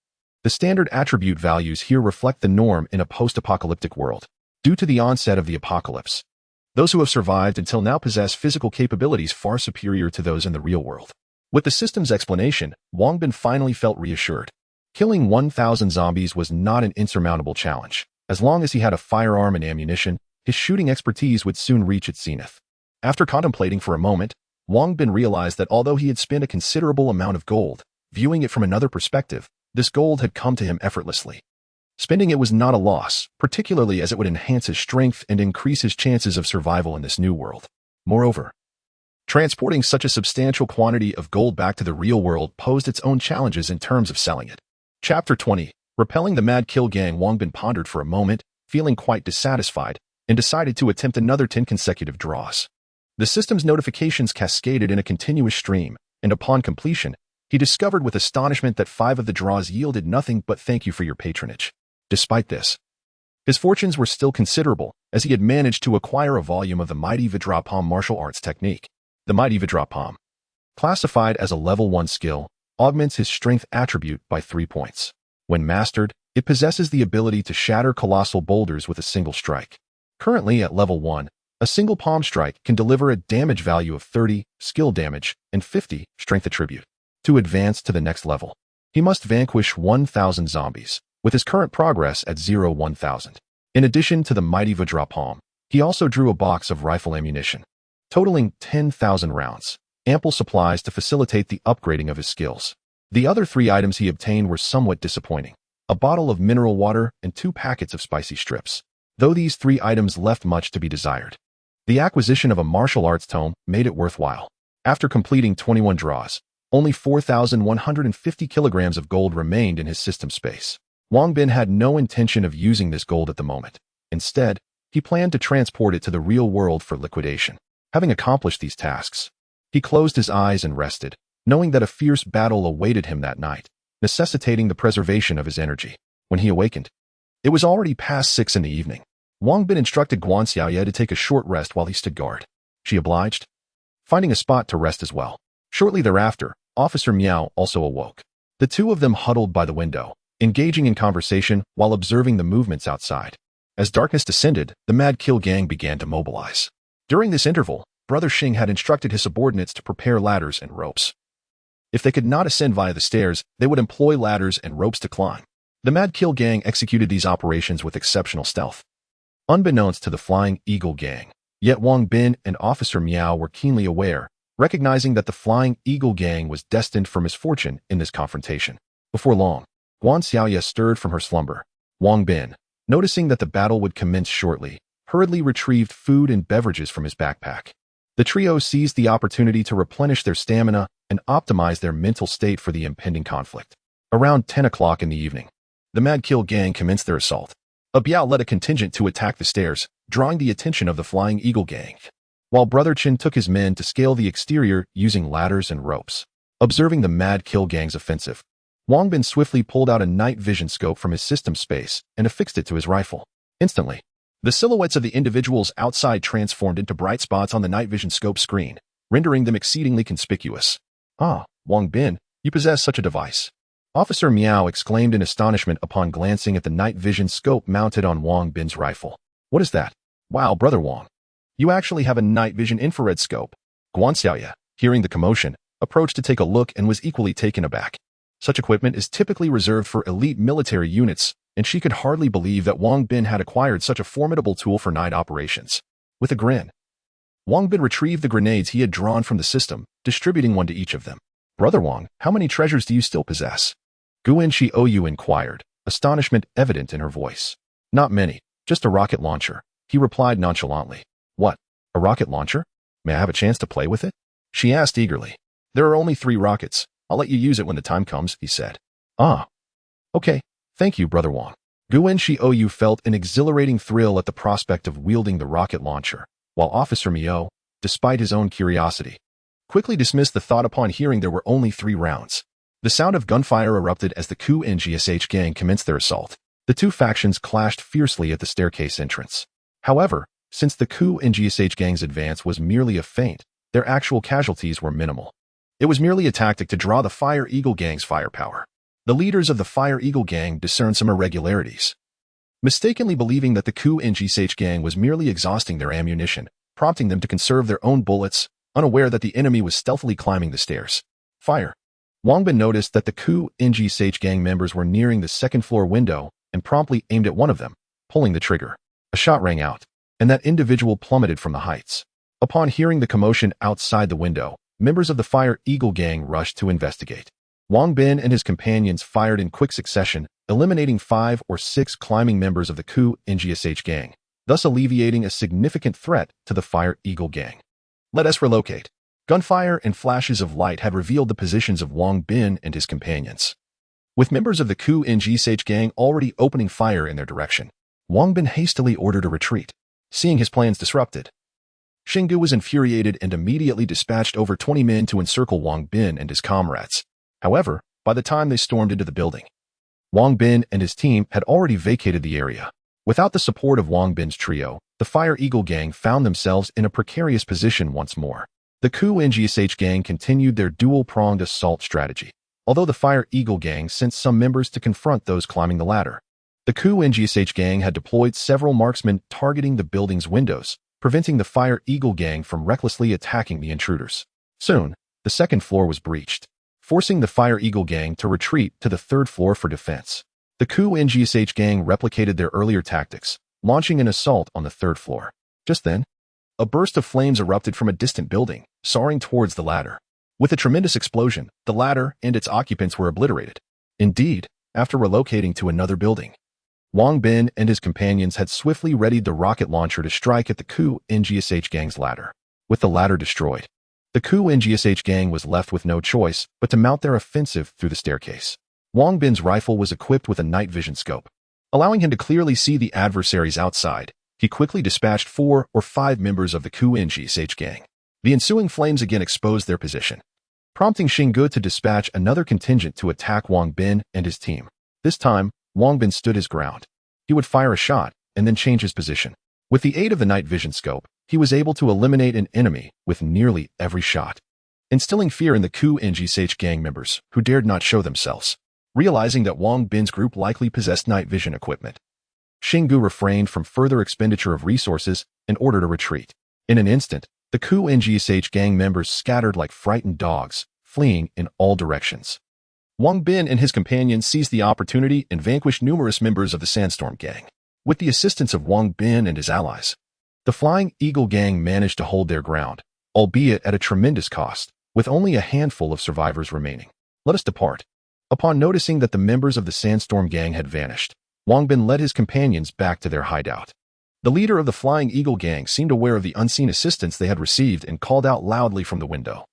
The standard attribute values here reflect the norm in a post-apocalyptic world. Due to the onset of the apocalypse, those who have survived until now possess physical capabilities far superior to those in the real world. With the system's explanation, Wang Bin finally felt reassured. Killing 1,000 zombies was not an insurmountable challenge. As long as he had a firearm and ammunition, his shooting expertise would soon reach its zenith. After contemplating for a moment, Wang Bin realized that although he had spent a considerable amount of gold, viewing it from another perspective, this gold had come to him effortlessly. Spending it was not a loss, particularly as it would enhance his strength and increase his chances of survival in this new world. Moreover, transporting such a substantial quantity of gold back to the real world posed its own challenges in terms of selling it. Chapter 20. Repelling the Mad Kill Gang. Wang Bin pondered for a moment, feeling quite dissatisfied, and decided to attempt another 10 consecutive draws. The system's notifications cascaded in a continuous stream, and upon completion, he discovered with astonishment that 5 of the draws yielded nothing but thank you for your patronage. Despite this, his fortunes were still considerable, as he had managed to acquire a volume of the Mighty Vidrapam martial arts technique. The Mighty Vidrapam, classified as a level 1 skill, augments his strength attribute by 3 points. When mastered, it possesses the ability to shatter colossal boulders with a single strike. Currently at level 1, a single palm strike can deliver a damage value of 30 skill damage and 50 strength attribute. To advance to the next level, he must vanquish 1,000 zombies, with his current progress at 0-1,000. In addition to the Mighty Vidrapam, he also drew a box of rifle ammunition, totaling 10,000 rounds, ample supplies to facilitate the upgrading of his skills. The other 3 items he obtained were somewhat disappointing: a bottle of mineral water and 2 packets of spicy strips. Though these 3 items left much to be desired, the acquisition of a martial arts tome made it worthwhile. After completing 21 draws, only 4,150 kilograms of gold remained in his system space. Wang Bin had no intention of using this gold at the moment. Instead, he planned to transport it to the real world for liquidation. Having accomplished these tasks, he closed his eyes and rested, knowing that a fierce battle awaited him that night, necessitating the preservation of his energy. When he awakened, it was already past 6 in the evening. Wang Bin instructed Guan Xiaoye to take a short rest while he stood guard. She obliged, finding a spot to rest as well. Shortly thereafter, Officer Miao also awoke. The two of them huddled by the window, engaging in conversation while observing the movements outside. As darkness descended, the Mad Kill Gang began to mobilize. During this interval, Brother Xing had instructed his subordinates to prepare ladders and ropes. If they could not ascend via the stairs, they would employ ladders and ropes to climb. The Mad Kill Gang executed these operations with exceptional stealth. Unbeknownst to the Flying Eagle Gang, yet Wang Bin and Officer Miao were keenly aware, recognizing that the Flying Eagle Gang was destined for misfortune in this confrontation. Before long, Guan Xiaoye stirred from her slumber. Wang Bin, noticing that the battle would commence shortly, hurriedly retrieved food and beverages from his backpack. The trio seized the opportunity to replenish their stamina and optimize their mental state for the impending conflict. Around 10 o'clock in the evening, the Mad Kill Gang commenced their assault. Biao led a contingent to attack the stairs, drawing the attention of the Flying Eagle Gang, while Brother Qian took his men to scale the exterior using ladders and ropes. Observing the Mad Kill Gang's offensive, Wang Bin swiftly pulled out a night vision scope from his system space and affixed it to his rifle. Instantly, the silhouettes of the individuals outside transformed into bright spots on the night vision scope screen, rendering them exceedingly conspicuous. Ah, Wang Bin, you possess such a device. Officer Miao exclaimed in astonishment upon glancing at the night vision scope mounted on Wang Bin's rifle. What is that? Wow, Brother Wang. You actually have a night vision infrared scope. Guan Xiaoye, hearing the commotion, approached to take a look and was equally taken aback. Such equipment is typically reserved for elite military units, and she could hardly believe that Wang Bin had acquired such a formidable tool for night operations. With a grin, Wang Bin retrieved the grenades he had drawn from the system, distributing one to each of them. Brother Wang, how many treasures do you still possess? Guan Xiaoyu inquired, astonishment evident in her voice. Not many, just a rocket launcher, he replied nonchalantly. What? A rocket launcher? May I have a chance to play with it? She asked eagerly. There are only 3 rockets. I'll let you use it when the time comes, he said. Ah. Okay, thank you, Brother Wang. Guan Xiaoyu felt an exhilarating thrill at the prospect of wielding the rocket launcher, while Officer Miao, despite his own curiosity, quickly dismissed the thought upon hearing there were only 3 rounds. The sound of gunfire erupted as the Qian gang commenced their assault. The two factions clashed fiercely at the staircase entrance. However, since the Qian gang's advance was merely a feint, their actual casualties were minimal. It was merely a tactic to draw the Fire Eagle gang's firepower. The leaders of the Fire Eagle gang discerned some irregularities, mistakenly believing that the Qian gang was merely exhausting their ammunition, prompting them to conserve their own bullets, unaware that the enemy was stealthily climbing the stairs. Fire. Wang Bin noticed that the Qian gang members were nearing the second-floor window and promptly aimed at one of them, pulling the trigger. A shot rang out, and that individual plummeted from the heights. Upon hearing the commotion outside the window, members of the Fire Eagle gang rushed to investigate. Wang Bin and his companions fired in quick succession, eliminating 5 or 6 climbing members of the Qian gang, thus alleviating a significant threat to the Fire Eagle gang. Let us relocate. Gunfire and flashes of light had revealed the positions of Wang Bin and his companions. With members of the Qian gang already opening fire in their direction, Wang Bin hastily ordered a retreat. Seeing his plans disrupted, Xinggu was infuriated and immediately dispatched over 20 men to encircle Wang Bin and his comrades. However, by the time they stormed into the building, Wang Bin and his team had already vacated the area. Without the support of Wang Bin's trio, the Fire Eagle gang found themselves in a precarious position once more. The Qian gang continued their dual-pronged assault strategy, although the Fire Eagle gang sent some members to confront those climbing the ladder. The Qian gang had deployed several marksmen targeting the building's windows, preventing the Fire Eagle gang from recklessly attacking the intruders. Soon, the second floor was breached, forcing the Fire Eagle gang to retreat to the third floor for defense. The Qian gang replicated their earlier tactics, launching an assault on the third floor. Just then, a burst of flames erupted from a distant building, soaring towards the ladder. With a tremendous explosion, the ladder and its occupants were obliterated. Indeed, after relocating to another building, Wang Bin and his companions had swiftly readied the rocket launcher to strike at the Qian gang's ladder. With the ladder destroyed, the Qian gang was left with no choice but to mount their offensive through the staircase. Wang Bin's rifle was equipped with a night vision scope, allowing him to clearly see the adversaries outside. He quickly dispatched 4 or 5 members of the Qian gang. The ensuing flames again exposed their position, prompting Xinggu to dispatch another contingent to attack Wang Bin and his team. This time, Wang Bin stood his ground. He would fire a shot and then change his position. With the aid of the night vision scope, he was able to eliminate an enemy with nearly every shot, instilling fear in the Qian gang members who dared not show themselves. Realizing that Wang Bin's group likely possessed night vision equipment, Xinggu refrained from further expenditure of resources and ordered a retreat. In an instant, the Qian gang members scattered like frightened dogs, fleeing in all directions. Wang Bin and his companions seized the opportunity and vanquished numerous members of the Sandstorm Gang. With the assistance of Wang Bin and his allies, the Flying Eagle Gang managed to hold their ground, albeit at a tremendous cost, with only a handful of survivors remaining. Let us depart. Upon noticing that the members of the Sandstorm Gang had vanished, Wang Bin led his companions back to their hideout. The leader of the Flying Eagle Gang seemed aware of the unseen assistance they had received and called out loudly from the window.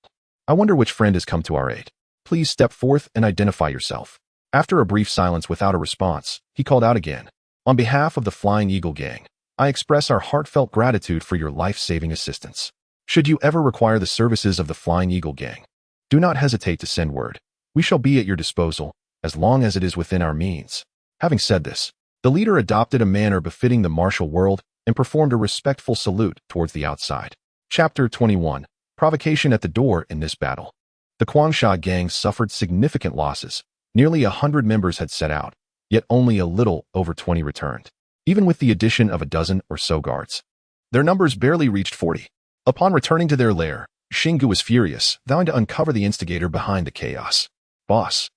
"I wonder which friend has come to our aid. Please step forth and identify yourself." After a brief silence without a response, he called out again. "On behalf of the Flying Eagle Gang, I express our heartfelt gratitude for your life-saving assistance. Should you ever require the services of the Flying Eagle Gang, do not hesitate to send word. We shall be at your disposal, as long as it is within our means." Having said this, the leader adopted a manner befitting the martial world and performed a respectful salute towards the outside. Chapter 21. Provocation at the door in this battle. The Quangsha gang suffered significant losses. Nearly 100 members had set out, yet only a little over 20 returned, even with the addition of a dozen or so guards. Their numbers barely reached 40. Upon returning to their lair, Xinggu was furious, vowing to uncover the instigator behind the chaos. "Boss,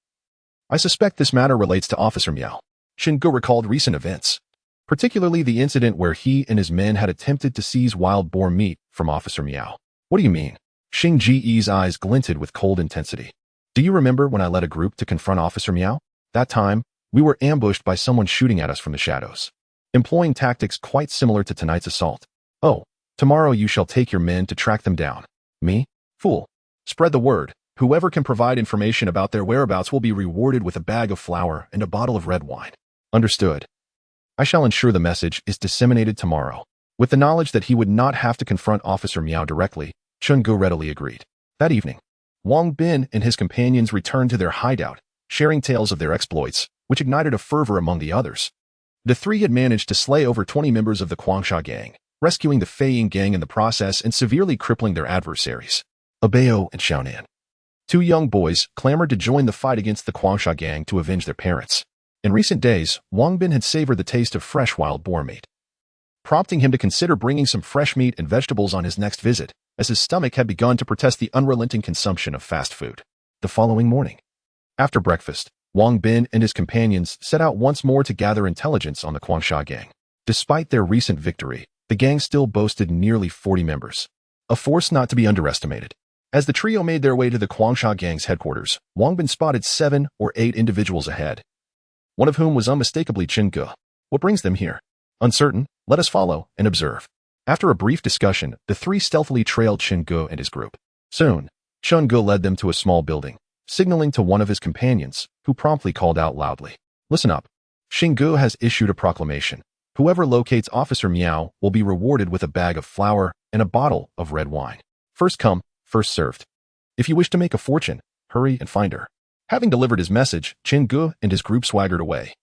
I suspect this matter relates to Officer Miao." Xinggu recalled recent events, particularly the incident where he and his men had attempted to seize wild boar meat from Officer Miao. "What do you mean?" Xing Ji's eyes glinted with cold intensity. "Do you remember when I led a group to confront Officer Miao? That time, we were ambushed by someone shooting at us from the shadows, employing tactics quite similar to tonight's assault. Oh, tomorrow you shall take your men to track them down." "Me? Fool. Spread the word. Whoever can provide information about their whereabouts will be rewarded with a bag of flour and a bottle of red wine." "Understood. I shall ensure the message is disseminated tomorrow." With the knowledge that he would not have to confront Officer Miao directly, Chungu readily agreed. That evening, Wang Bin and his companions returned to their hideout, sharing tales of their exploits, which ignited a fervor among the others. The three had managed to slay over 20 members of the Quangsha gang, rescuing the Feiying gang in the process and severely crippling their adversaries, Abeo and Xiaonan. Two young boys clamored to join the fight against the Quangsha gang to avenge their parents. In recent days, Wang Bin had savored the taste of fresh wild boar meat, prompting him to consider bringing some fresh meat and vegetables on his next visit, as his stomach had begun to protest the unrelenting consumption of fast food. The following morning, after breakfast, Wang Bin and his companions set out once more to gather intelligence on the Quangsha gang. Despite their recent victory, the gang still boasted nearly 40 members, a force not to be underestimated. As the trio made their way to the Quangsha gang's headquarters, Wang Bin spotted 7 or 8 individuals ahead, one of whom was unmistakably Qingge. "What brings them here?" "Uncertain. Let us follow and observe." After a brief discussion, the three stealthily trailed Qingge and his group. Soon, Qingge led them to a small building, signaling to one of his companions, who promptly called out loudly. "Listen up. Qingge has issued a proclamation. Whoever locates Officer Miao will be rewarded with a bag of flour and a bottle of red wine. First come, first served. If you wish to make a fortune, hurry and find her." Having delivered his message, Qingge and his group swaggered away,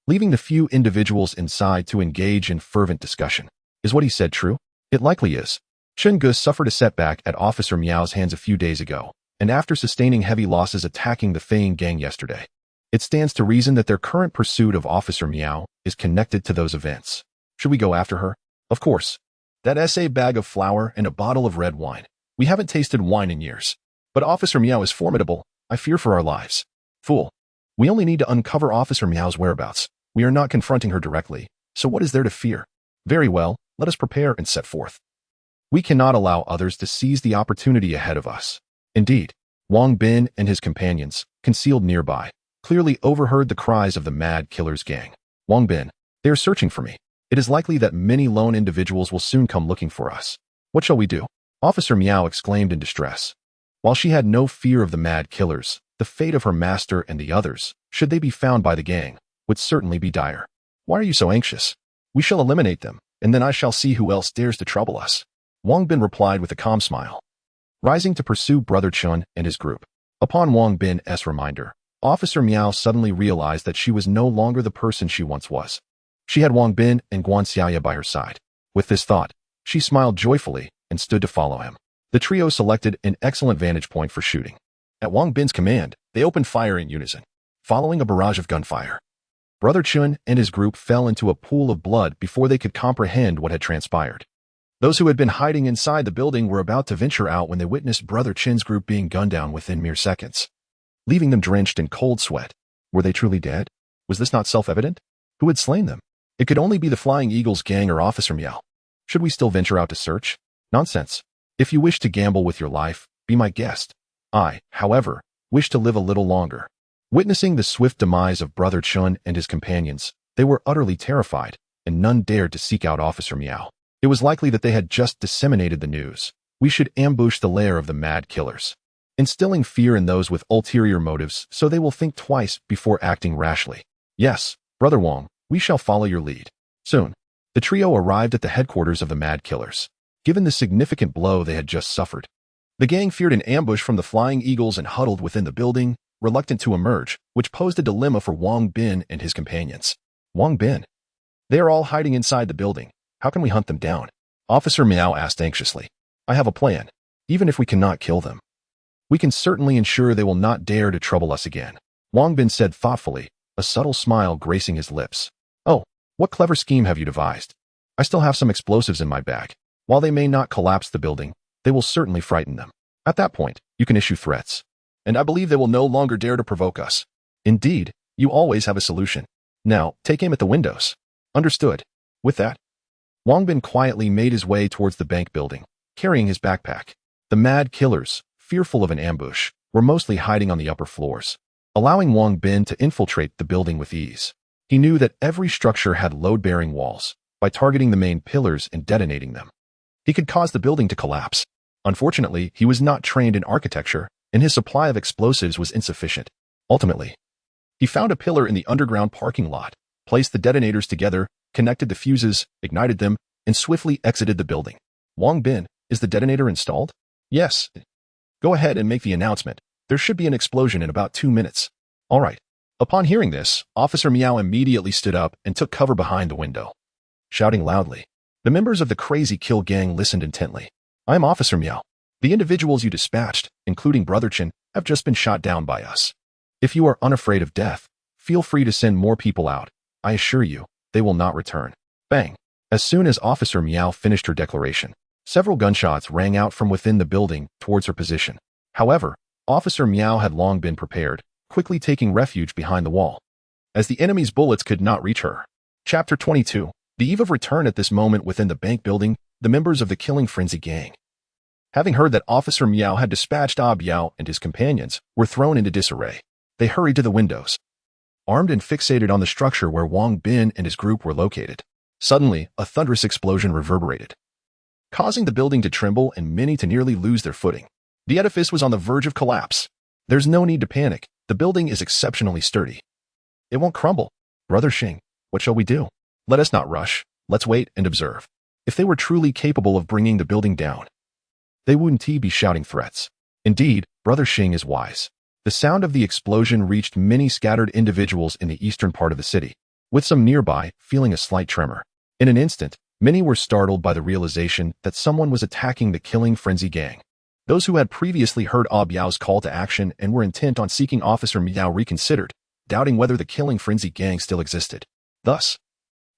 leaving the few individuals inside to engage in fervent discussion. Is what he said true? It likely is. Qingge suffered a setback at Officer Miao's hands a few days ago, and after sustaining heavy losses attacking the Feiying gang yesterday, it stands to reason that their current pursuit of Officer Miao is connected to those events. Should we go after her? Of course. That SA bag of flour and a bottle of red wine. We haven't tasted wine in years. But Officer Miao is formidable. I fear for our lives. Fool. We only need to uncover Officer Miao's whereabouts. We are not confronting her directly, so what is there to fear? Very well, let us prepare and set forth. We cannot allow others to seize the opportunity ahead of us. Indeed, Wang Bin and his companions, concealed nearby, clearly overheard the cries of the Mad Killer's gang. "Wang Bin, they are searching for me. It is likely that many lone individuals will soon come looking for us. What shall we do?" Officer Miao exclaimed in distress. While she had no fear of the Mad Killers, the fate of her master and the others, should they be found by the gang, would certainly be dire. "Why are you so anxious? We shall eliminate them, and then I shall see who else dares to trouble us." Wang Bin replied with a calm smile, rising to pursue Brother Chun and his group. Upon Wang Bin's reminder, Officer Miao suddenly realized that she was no longer the person she once was. She had Wang Bin and Guan Xiaoya by her side. With this thought, she smiled joyfully and stood to follow him. The trio selected an excellent vantage point for shooting. At Wang Bin's command, they opened fire in unison, following a barrage of gunfire. Brother Chun and his group fell into a pool of blood before they could comprehend what had transpired. Those who had been hiding inside the building were about to venture out when they witnessed Brother Qian's group being gunned down within mere seconds, leaving them drenched in cold sweat. Were they truly dead? Was this not self-evident? Who had slain them? It could only be the Flying Eagles gang or Officer Miao. Should we still venture out to search? Nonsense. If you wish to gamble with your life, be my guest. I, however, wish to live a little longer. Witnessing the swift demise of Brother Qian and his companions, they were utterly terrified, and none dared to seek out Officer Miao. It was likely that they had just disseminated the news. We should ambush the lair of the mad killers, instilling fear in those with ulterior motives so they will think twice before acting rashly. Yes, Brother Wang, we shall follow your lead. Soon, the trio arrived at the headquarters of the mad killers. Given the significant blow they had just suffered, the gang feared an ambush from the Flying Eagles and huddled within the building, reluctant to emerge, which posed a dilemma for Wang Bin and his companions. Wang Bin. They are all hiding inside the building. How can we hunt them down? Officer Miao asked anxiously. I have a plan. Even if we cannot kill them, we can certainly ensure they will not dare to trouble us again. Wang Bin said thoughtfully, a subtle smile gracing his lips. Oh, what clever scheme have you devised? I still have some explosives in my bag. While they may not collapse the building, they will certainly frighten them. At that point, you can issue threats, and I believe they will no longer dare to provoke us. Indeed, you always have a solution. Now, take aim at the windows. Understood. With that, Wang Bin quietly made his way towards the bank building, carrying his backpack. The mad killers, fearful of an ambush, were mostly hiding on the upper floors, allowing Wang Bin to infiltrate the building with ease. He knew that every structure had load-bearing walls. By targeting the main pillars and detonating them, he could cause the building to collapse. Unfortunately, he was not trained in architecture, and his supply of explosives was insufficient. Ultimately, he found a pillar in the underground parking lot, placed the detonators together, connected the fuses, ignited them, and swiftly exited the building. Wang Bin, is the detonator installed? Yes. Go ahead and make the announcement. There should be an explosion in about 2 minutes. All right. Upon hearing this, Officer Miao immediately stood up and took cover behind the window, shouting loudly. The members of the Crazy Kill gang listened intently. I am Officer Miao. The individuals you dispatched, including Brother Qian, have just been shot down by us. If you are unafraid of death, feel free to send more people out. I assure you, they will not return. Bang! As soon as Officer Miao finished her declaration, several gunshots rang out from within the building towards her position. However, Officer Miao had long been prepared, quickly taking refuge behind the wall, as the enemy's bullets could not reach her. Chapter 22. The eve of return. At this moment within the bank building, the members of the Killing Frenzy gang, having heard that Officer Miao had dispatched Biao and his companions, were thrown into disarray. They hurried to the windows, armed and fixated on the structure where Wang Bin and his group were located. Suddenly, a thunderous explosion reverberated, causing the building to tremble and many to nearly lose their footing. The edifice was on the verge of collapse. There's no need to panic. The building is exceptionally sturdy. It won't crumble. Brother Xing, what shall we do? Let us not rush. Let's wait and observe. If they were truly capable of bringing the building down, they wouldn't be shouting threats. Indeed, Brother Xing is wise. The sound of the explosion reached many scattered individuals in the eastern part of the city, with some nearby feeling a slight tremor. In an instant, many were startled by the realization that someone was attacking the Killing Frenzy gang. Those who had previously heard Biao's call to action and were intent on seeking Officer Miao reconsidered, doubting whether the Killing Frenzy gang still existed. Thus,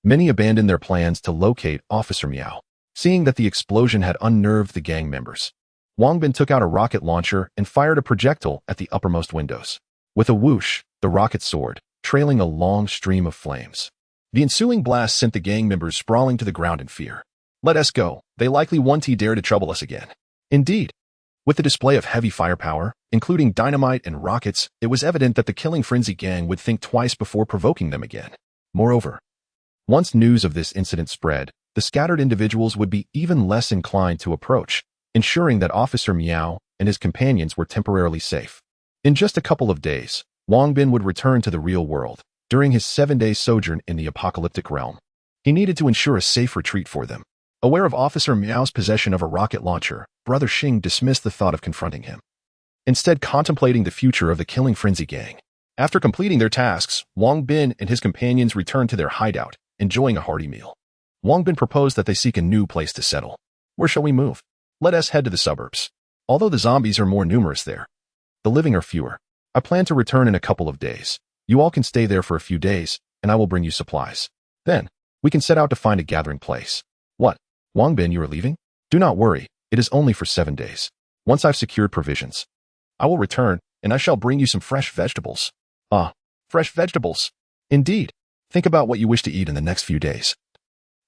many abandoned their plans to locate Officer Miao, seeing that the explosion had unnerved the gang members. Wang Bin took out a rocket launcher and fired a projectile at the uppermost windows. With a whoosh, the rocket soared, trailing a long stream of flames. The ensuing blast sent the gang members sprawling to the ground in fear. Let us go. They likely won't dare to trouble us again. Indeed, with the display of heavy firepower, including dynamite and rockets, it was evident that the Killing Frenzy gang would think twice before provoking them again. Moreover, once news of this incident spread, the scattered individuals would be even less inclined to approach, ensuring that Officer Miao and his companions were temporarily safe. In just a couple of days, Wang Bin would return to the real world. During his 7-day sojourn in the apocalyptic realm, he needed to ensure a safe retreat for them. Aware of Officer Miao's possession of a rocket launcher, Brother Xing dismissed the thought of confronting him, instead contemplating the future of the Killing Frenzy gang. After completing their tasks, Wang Bin and his companions returned to their hideout, enjoying a hearty meal. Wang Bin proposed that they seek a new place to settle. Where shall we move? Let us head to the suburbs. Although the zombies are more numerous there, the living are fewer. I plan to return in a couple of days. You all can stay there for a few days, and I will bring you supplies. Then, we can set out to find a gathering place. What? Wang Bin, you are leaving? Do not worry, it is only for 7 days. Once I've secured provisions, I will return, and I shall bring you some fresh vegetables. Ah, fresh vegetables. Indeed. Think about what you wish to eat in the next few days.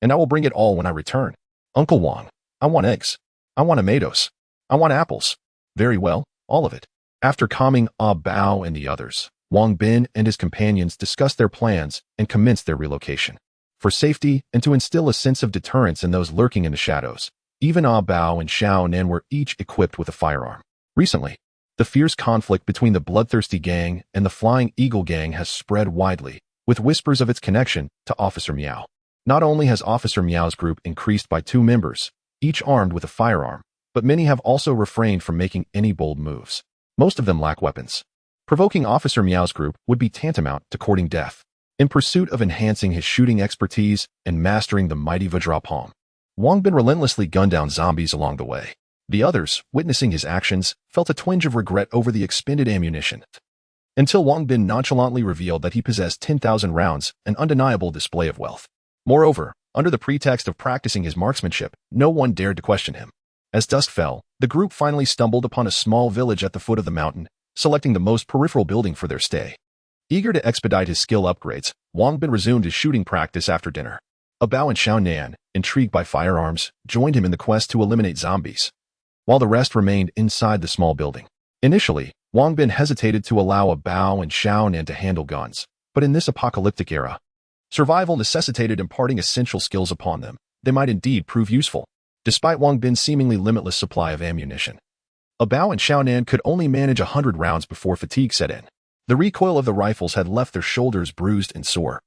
And I will bring it all when I return. Uncle Wang, I want eggs. I want tomatoes. I want apples. Very well, all of it. After calming Bao and the others, Wang Bin and his companions discussed their plans and commenced their relocation. For safety and to instill a sense of deterrence in those lurking in the shadows, even Bao and Xiao Nan were each equipped with a firearm. Recently, the fierce conflict between the Bloodthirsty Gang and the Flying Eagle Gang has spread widely, with whispers of its connection to Officer Miao. Not only has Officer Miao's group increased by 2 members, each armed with a firearm, but many have also refrained from making any bold moves. Most of them lack weapons. Provoking Officer Miao's group would be tantamount to courting death. In pursuit of enhancing his shooting expertise and mastering the mighty Vajrapalm, Wang Bin relentlessly gunned down zombies along the way. The others, witnessing his actions, felt a twinge of regret over the expended ammunition, until Wang Bin nonchalantly revealed that he possessed 10,000 rounds, an undeniable display of wealth. Moreover, under the pretext of practicing his marksmanship, no one dared to question him. As dusk fell, the group finally stumbled upon a small village at the foot of the mountain, selecting the most peripheral building for their stay. Eager to expedite his skill upgrades, Wang Bin resumed his shooting practice after dinner. Bao and Xiao Nan, intrigued by firearms, joined him in the quest to eliminate zombies, while the rest remained inside the small building. Initially, Wang Bin hesitated to allow Bao and Xiao Nan to handle guns, but in this apocalyptic era, survival necessitated imparting essential skills upon them. They might indeed prove useful. Despite Wang Bin's seemingly limitless supply of ammunition, Bao and Xiao Nan could only manage 100 rounds before fatigue set in. The recoil of the rifles had left their shoulders bruised and sore,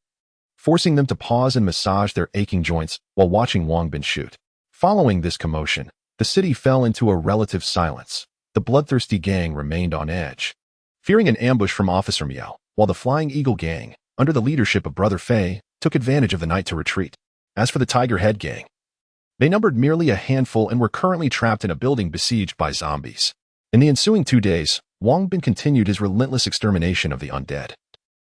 forcing them to pause and massage their aching joints while watching Wang Bin shoot. Following this commotion, the city fell into a relative silence. The Bloodthirsty Gang remained on edge, fearing an ambush from Officer Miao, while the Flying Eagle Gang, under the leadership of Brother Fei, took advantage of the night to retreat. As for the Tiger Head Gang, they numbered merely a handful and were currently trapped in a building besieged by zombies. In the ensuing 2 days, Wang Bin continued his relentless extermination of the undead,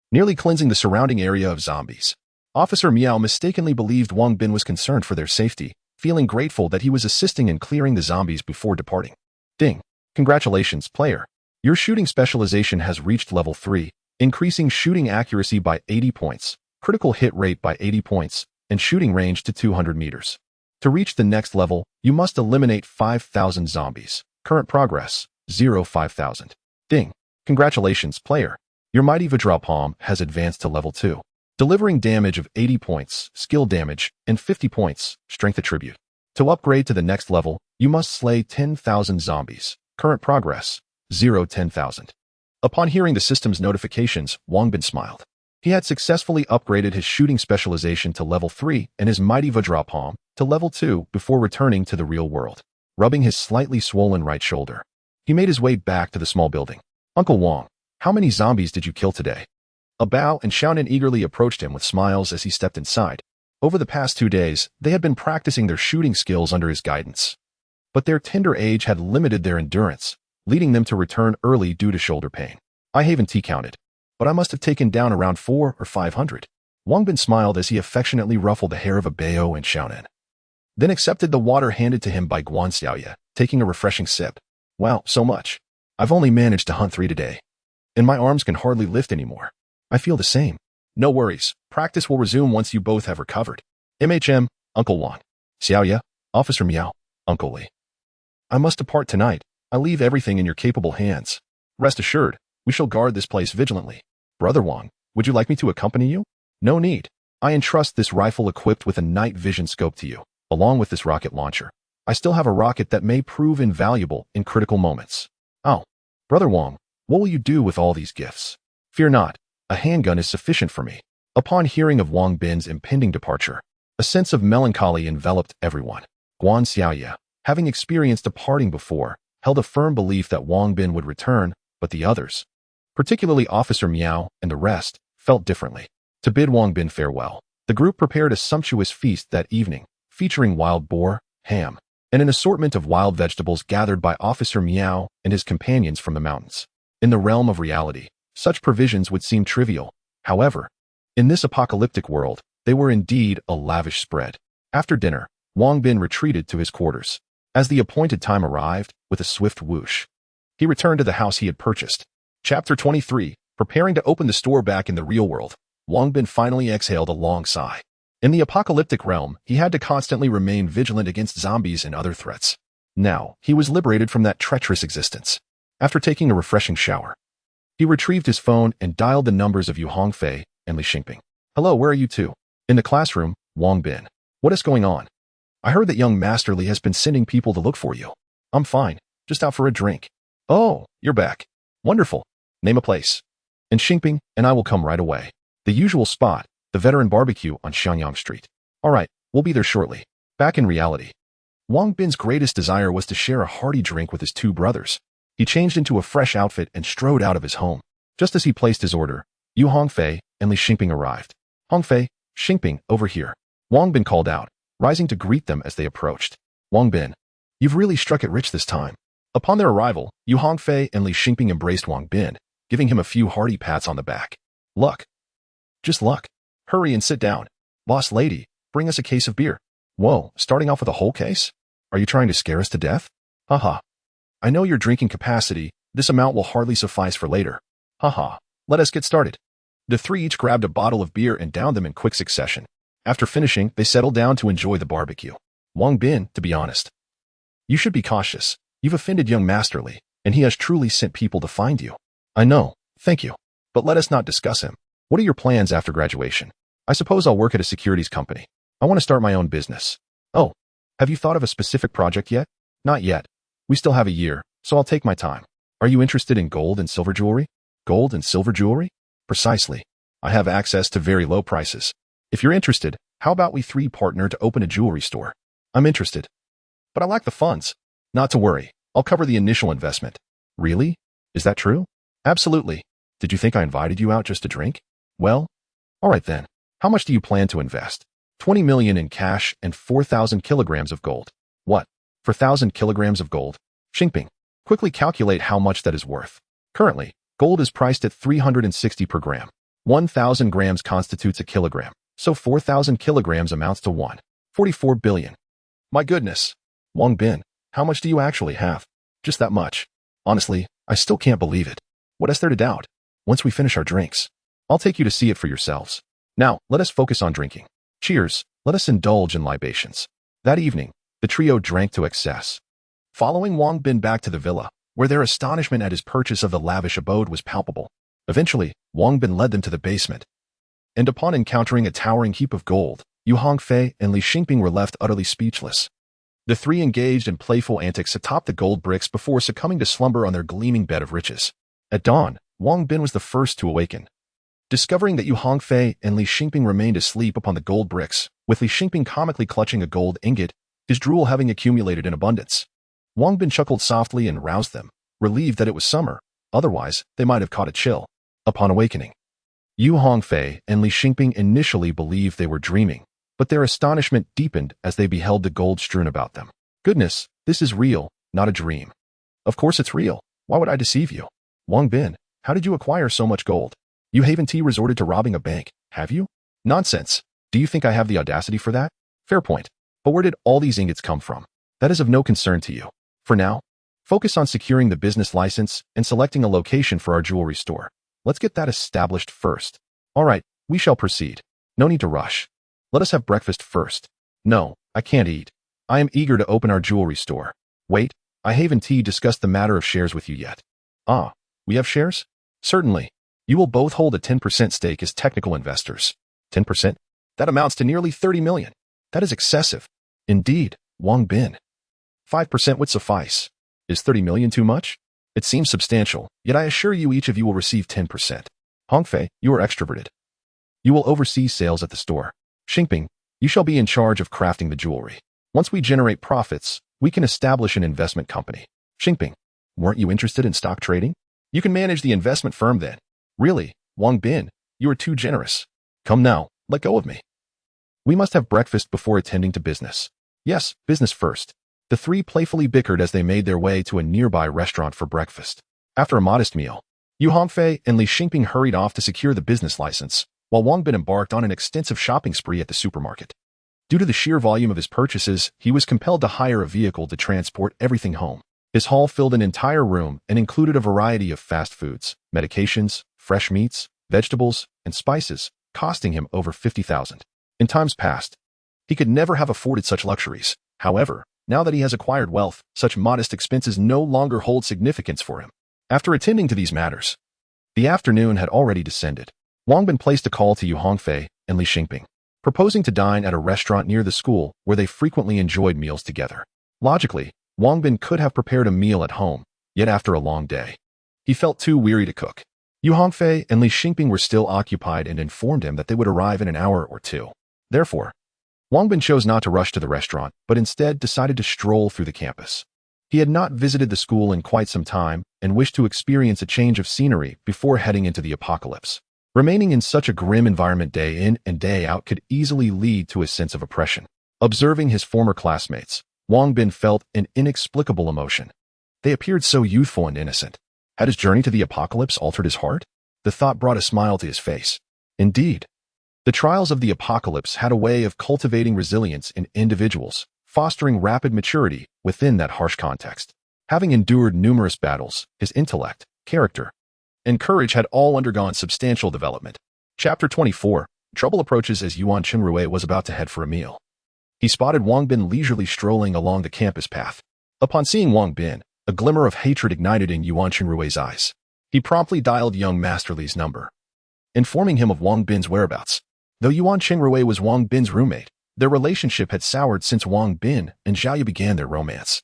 nearly cleansing the surrounding area of zombies. Officer Miao mistakenly believed Wang Bin was concerned for their safety, feeling grateful that he was assisting in clearing the zombies before departing. Ding! Congratulations, player. Your shooting specialization has reached level 3, increasing shooting accuracy by 80 points, critical hit rate by 80 points, and shooting range to 200 meters. To reach the next level, you must eliminate 5,000 zombies. Current progress, 5,000. Ding! Congratulations, player. Your mighty Vajrapalm has advanced to level 2, delivering damage of 80 points, skill damage, and 50 points, strength attribute. To upgrade to the next level, you must slay 10,000 zombies. Current progress, 10,000. Upon hearing the system's notifications, Wang Bin smiled. He had successfully upgraded his shooting specialization to level 3 and his mighty Vajrapalm to level 2 before returning to the real world. Rubbing his slightly swollen right shoulder, he made his way back to the small building. Uncle Wang, how many zombies did you kill today? Bao and Xiao Nan eagerly approached him with smiles as he stepped inside. Over the past 2 days, they had been practicing their shooting skills under his guidance, but their tender age had limited their endurance, leading them to return early due to shoulder pain. I haven't counted, but I must have taken down around 400 or 500. Wang Bin smiled as he affectionately ruffled the hair of Bao and Xiao Nan, then accepted the water handed to him by Guan Xiaoye, taking a refreshing sip. Wow, so much. I've only managed to hunt 3 today, and my arms can hardly lift anymore. I feel the same. No worries, practice will resume once you both have recovered. MHM, Uncle Wang. Xiaoye, Officer Miao, Uncle Li. I must depart tonight. I leave everything in your capable hands. Rest assured, we shall guard this place vigilantly. Brother Wang, would you like me to accompany you? No need. I entrust this rifle equipped with a night vision scope to you, along with this rocket launcher. I still have a rocket that may prove invaluable in critical moments. Oh, Brother Wang, what will you do with all these gifts? Fear not, a handgun is sufficient for me. Upon hearing of Wang Bin's impending departure, a sense of melancholy enveloped everyone. Guan Xiaoye, having experienced a parting before, held a firm belief that Wang Bin would return, but the others, particularly Officer Miao and the rest, felt differently. To bid Wang Bin farewell, the group prepared a sumptuous feast that evening, featuring wild boar, ham, and an assortment of wild vegetables gathered by Officer Miao and his companions from the mountains. In the realm of reality, such provisions would seem trivial. However, in this apocalyptic world, they were indeed a lavish spread. After dinner, Wang Bin retreated to his quarters. As the appointed time arrived, with a swift whoosh, he returned to the house he had purchased. Chapter 23. Preparing to open the store back in the real world, Wang Bin finally exhaled a long sigh. In the apocalyptic realm, he had to constantly remain vigilant against zombies and other threats. Now, he was liberated from that treacherous existence. After taking a refreshing shower, he retrieved his phone and dialed the numbers of Yu Hongfei and Li Xingping. Hello, where are you two? In the classroom, Wang Bin. What is going on? I heard that young Master Li has been sending people to look for you. I'm fine, just out for a drink. Oh, you're back. Wonderful. Name a place. And Xingping and I will come right away. The usual spot, the veteran barbecue on Xianyang Street. All right, we'll be there shortly. Back in reality, Wang Bin's greatest desire was to share a hearty drink with his two brothers. He changed into a fresh outfit and strode out of his home. Just as he placed his order, Yu Hongfei and Li Xingping arrived. Hongfei, Xingping, over here. Wang Bin called out, rising to greet them as they approached. Wang Bin, you've really struck it rich this time. Upon their arrival, Yu Hongfei and Li Xingping embraced Wang Bin, giving him a few hearty pats on the back. Luck. Just luck. Hurry and sit down. Boss lady, bring us a case of beer. Whoa, starting off with a whole case? Are you trying to scare us to death? Haha. I know your drinking capacity, this amount will hardly suffice for later. Haha. Let us get started. The three each grabbed a bottle of beer and downed them in quick succession. After finishing, they settled down to enjoy the barbecue. Wang Bin, to be honest, you should be cautious. You've offended young Master Li, and he has truly sent people to find you. I know, thank you. But let us not discuss him. What are your plans after graduation? I suppose I'll work at a securities company. I want to start my own business. Oh, have you thought of a specific project yet? Not yet. We still have a year, so I'll take my time. Are you interested in gold and silver jewelry? Gold and silver jewelry? Precisely. I have access to very low prices. If you're interested, how about we three partner to open a jewelry store? I'm interested. But I lack the funds. Not to worry. I'll cover the initial investment. Really? Is that true? Absolutely. Did you think I invited you out just to drink? Well, all right then. How much do you plan to invest? 20 million in cash and 4,000 kilograms of gold. What? For 1,000 kilograms of gold? Xingping, quickly calculate how much that is worth. Currently, gold is priced at 360 per gram. 1,000 grams constitutes a kilogram, so 4,000 kilograms amounts to 1.44 billion. My goodness. Wang Bin, how much do you actually have? Just that much. Honestly, I still can't believe it. What is there to doubt? Once we finish our drinks, I'll take you to see it for yourselves. Now, let us focus on drinking. Cheers, let us indulge in libations. That evening, the trio drank to excess. Following Wang Bin back to the villa, where their astonishment at his purchase of the lavish abode was palpable. Eventually, Wang Bin led them to the basement. And upon encountering a towering heap of gold, Yu Hongfei and Li Xingping were left utterly speechless. The three engaged in playful antics atop the gold bricks before succumbing to slumber on their gleaming bed of riches. At dawn, Wang Bin was the first to awaken. Discovering that Yu Hongfei and Li Xingping remained asleep upon the gold bricks, with Li Xingping comically clutching a gold ingot, his drool having accumulated in abundance. Wang Bin chuckled softly and roused them, relieved that it was summer, otherwise they might have caught a chill. Upon awakening, Yu Hongfei and Li Xingping initially believed they were dreaming, but their astonishment deepened as they beheld the gold strewn about them. Goodness, this is real, not a dream. Of course it's real. Why would I deceive you? Wang Bin, how did you acquire so much gold? You haven't resorted to robbing a bank, have you? Nonsense. Do you think I have the audacity for that? Fair point. But where did all these ingots come from? That is of no concern to you. For now, focus on securing the business license and selecting a location for our jewelry store. Let's get that established first. All right, we shall proceed. No need to rush. Let us have breakfast first. No, I can't eat. I am eager to open our jewelry store. Wait, I haven't discussed the matter of shares with you yet. Ah, we have shares? Certainly. You will both hold a 10% stake as technical investors. 10%? That amounts to nearly 30 million. That is excessive. Indeed, Wang Bin. 5% would suffice. Is 30 million too much? It seems substantial, yet I assure you each of you will receive 10%. Hongfei, you are extroverted. You will oversee sales at the store. Xingping, you shall be in charge of crafting the jewelry. Once we generate profits, we can establish an investment company. Xingping, weren't you interested in stock trading? You can manage the investment firm then. Really, Wang Bin, you are too generous. Come now, let go of me. We must have breakfast before attending to business. Yes, business first. The three playfully bickered as they made their way to a nearby restaurant for breakfast. After a modest meal, Yu Hongfei and Li Xingping hurried off to secure the business license, while Wang Bin embarked on an extensive shopping spree at the supermarket. Due to the sheer volume of his purchases, he was compelled to hire a vehicle to transport everything home. His haul filled an entire room and included a variety of fast foods, medications, fresh meats, vegetables, and spices, costing him over 50,000. In times past, he could never have afforded such luxuries. However, now that he has acquired wealth, such modest expenses no longer hold significance for him. After attending to these matters, the afternoon had already descended. Wang Bin placed a call to Yu Hongfei and Li Xingping, proposing to dine at a restaurant near the school where they frequently enjoyed meals together. Logically, Wang Bin could have prepared a meal at home, yet after a long day, he felt too weary to cook. Yu Hongfei and Li Xingping were still occupied and informed him that they would arrive in an hour or two. Therefore, Wang Bin chose not to rush to the restaurant, but instead decided to stroll through the campus. He had not visited the school in quite some time and wished to experience a change of scenery before heading into the apocalypse. Remaining in such a grim environment day in and day out could easily lead to a sense of oppression. Observing his former classmates, Wang Bin felt an inexplicable emotion. They appeared so youthful and innocent. Had his journey to the apocalypse altered his heart? The thought brought a smile to his face. Indeed, the trials of the apocalypse had a way of cultivating resilience in individuals, fostering rapid maturity within that harsh context. Having endured numerous battles, his intellect, character, and courage had all undergone substantial development. Chapter 24. Trouble approaches. As Yuan Qingrui was about to head for a meal, he spotted Wang Bin leisurely strolling along the campus path. Upon seeing Wang Bin, a glimmer of hatred ignited in Yuan Qingrui's eyes. He promptly dialed young Master Li's number, informing him of Wang Bin's whereabouts. Though Yuan Qingrui was Wang Bin's roommate, their relationship had soured since Wang Bin and Zhao began their romance,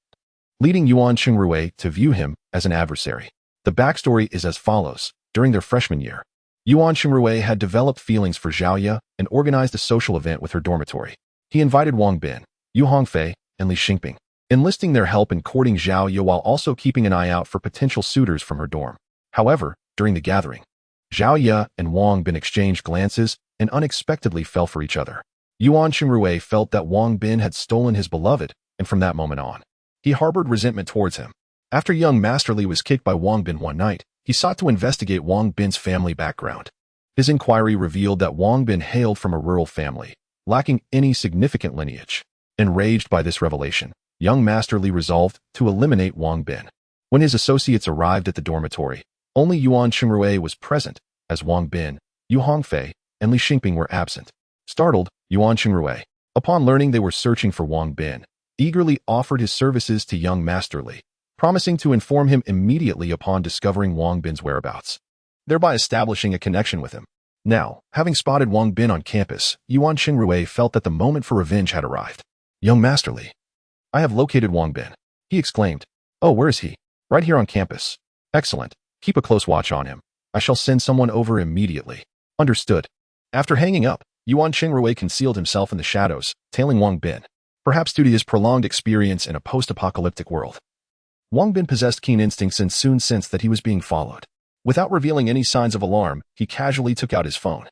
leading Yuan Qingrui to view him as an adversary. The backstory is as follows. During their freshman year, Yuan Qingrui had developed feelings for Zhao and organized a social event with her dormitory. He invited Wang Bin, Yu Hongfei, and Li Xingping, enlisting their help in courting Zhao while also keeping an eye out for potential suitors from her dorm. However, during the gathering, Zhao and Wang Bin exchanged glances and unexpectedly fell for each other. Yuan Qingrui felt that Wang Bin had stolen his beloved, and from that moment on, he harbored resentment towards him. After young Master Li was kicked by Wang Bin one night, he sought to investigate Wang Bin's family background. His inquiry revealed that Wang Bin hailed from a rural family, lacking any significant lineage. Enraged by this revelation, young Master Li resolved to eliminate Wang Bin. When his associates arrived at the dormitory, only Yuan Qingrui was present, as Wang Bin, Yu Hongfei, and Li Xingping were absent. Startled, Yuan Qingrui, upon learning they were searching for Wang Bin, eagerly offered his services to young Master Li, promising to inform him immediately upon discovering Wang Bin's whereabouts, thereby establishing a connection with him. Now, having spotted Wang Bin on campus, Yuan Qingrui felt that the moment for revenge had arrived. Young Master Li, I have located Wang Bin, he exclaimed. Oh, where is he? Right here on campus. Excellent. Keep a close watch on him. I shall send someone over immediately. Understood. After hanging up, Yuan Qingrui concealed himself in the shadows, tailing Wang Bin, perhaps due to his prolonged experience in a post-apocalyptic world. Wang Bin possessed keen instincts and soon sensed that he was being followed. Without revealing any signs of alarm, he casually took out his phone,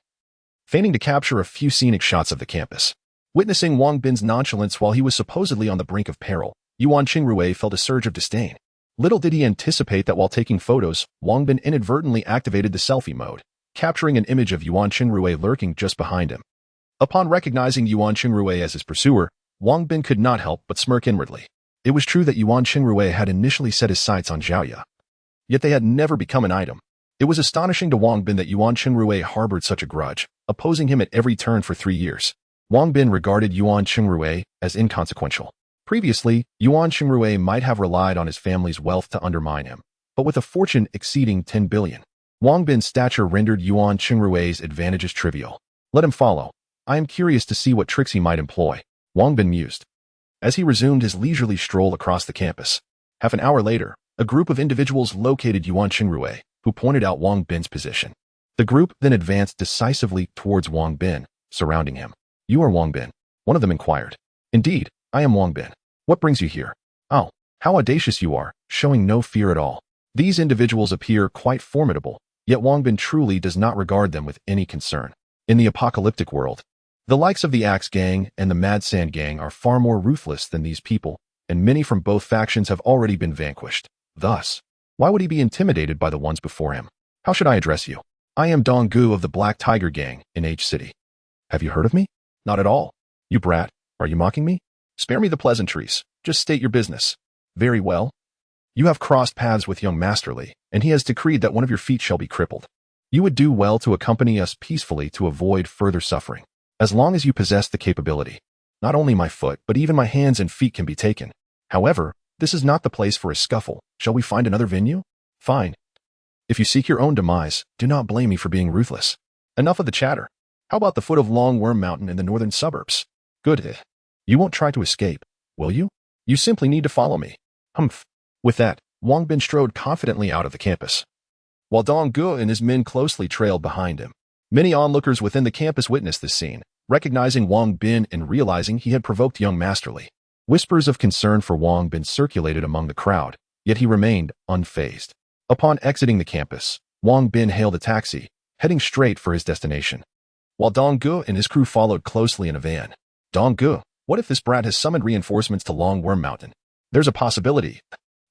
feigning to capture a few scenic shots of the campus. Witnessing Wang Bin's nonchalance while he was supposedly on the brink of peril, Yuan Qingrui felt a surge of disdain. Little did he anticipate that while taking photos, Wang Bin inadvertently activated the selfie mode, capturing an image of Yuan Qingrui lurking just behind him. Upon recognizing Yuan Qingrui as his pursuer, Wang Bin could not help but smirk inwardly. It was true that Yuan Qingrui had initially set his sights on Zhao, yet they had never become an item. It was astonishing to Wang Bin that Yuan Qingrui harbored such a grudge, opposing him at every turn for 3 years. Wang Bin regarded Yuan Qingrui as inconsequential. Previously, Yuan Qingrui might have relied on his family's wealth to undermine him, but with a fortune exceeding 10 billion, Wang Bin's stature rendered Yuan Qingrui's advantages trivial. Let him follow. I am curious to see what tricks he might employ, Wang Bin mused, as he resumed his leisurely stroll across the campus. Half an hour later, a group of individuals located Yuan Qingrui, who pointed out Wang Bin's position. The group then advanced decisively towards Wang Bin, surrounding him. You are Wang Bin? One of them inquired. Indeed, I am Wang Bin. What brings you here? Oh, how audacious you are, showing no fear at all. These individuals appear quite formidable, yet Wang Bin truly does not regard them with any concern. In the apocalyptic world, the likes of the Axe Gang and the Mad Sand Gang are far more ruthless than these people, and many from both factions have already been vanquished. Thus, why would he be intimidated by the ones before him? How should I address you? I am Dong Gu of the Black Tiger Gang in H City. Have you heard of me? Not at all. You brat. Are you mocking me? Spare me the pleasantries. Just state your business. Very well. You have crossed paths with young Masterly, and he has decreed that one of your feet shall be crippled. You would do well to accompany us peacefully to avoid further suffering, as long as you possess the capability. Not only my foot, but even my hands and feet can be taken. However, this is not the place for a scuffle. Shall we find another venue? Fine. If you seek your own demise, do not blame me for being ruthless. Enough of the chatter. How about the foot of Long Worm Mountain in the northern suburbs? Good. You won't try to escape, will you? You simply need to follow me. Humph. With that, Wang Bin strode confidently out of the campus, while Dong Gu and his men closely trailed behind him. Many onlookers within the campus witnessed this scene, recognizing Wang Bin and realizing he had provoked young Masterly. Whispers of concern for Wang Bin circulated among the crowd, yet he remained unfazed. Upon exiting the campus, Wang Bin hailed a taxi, heading straight for his destination, while Dong Gu and his crew followed closely in a van. Dong Gu, what if this brat has summoned reinforcements to Long Worm Mountain? There's a possibility.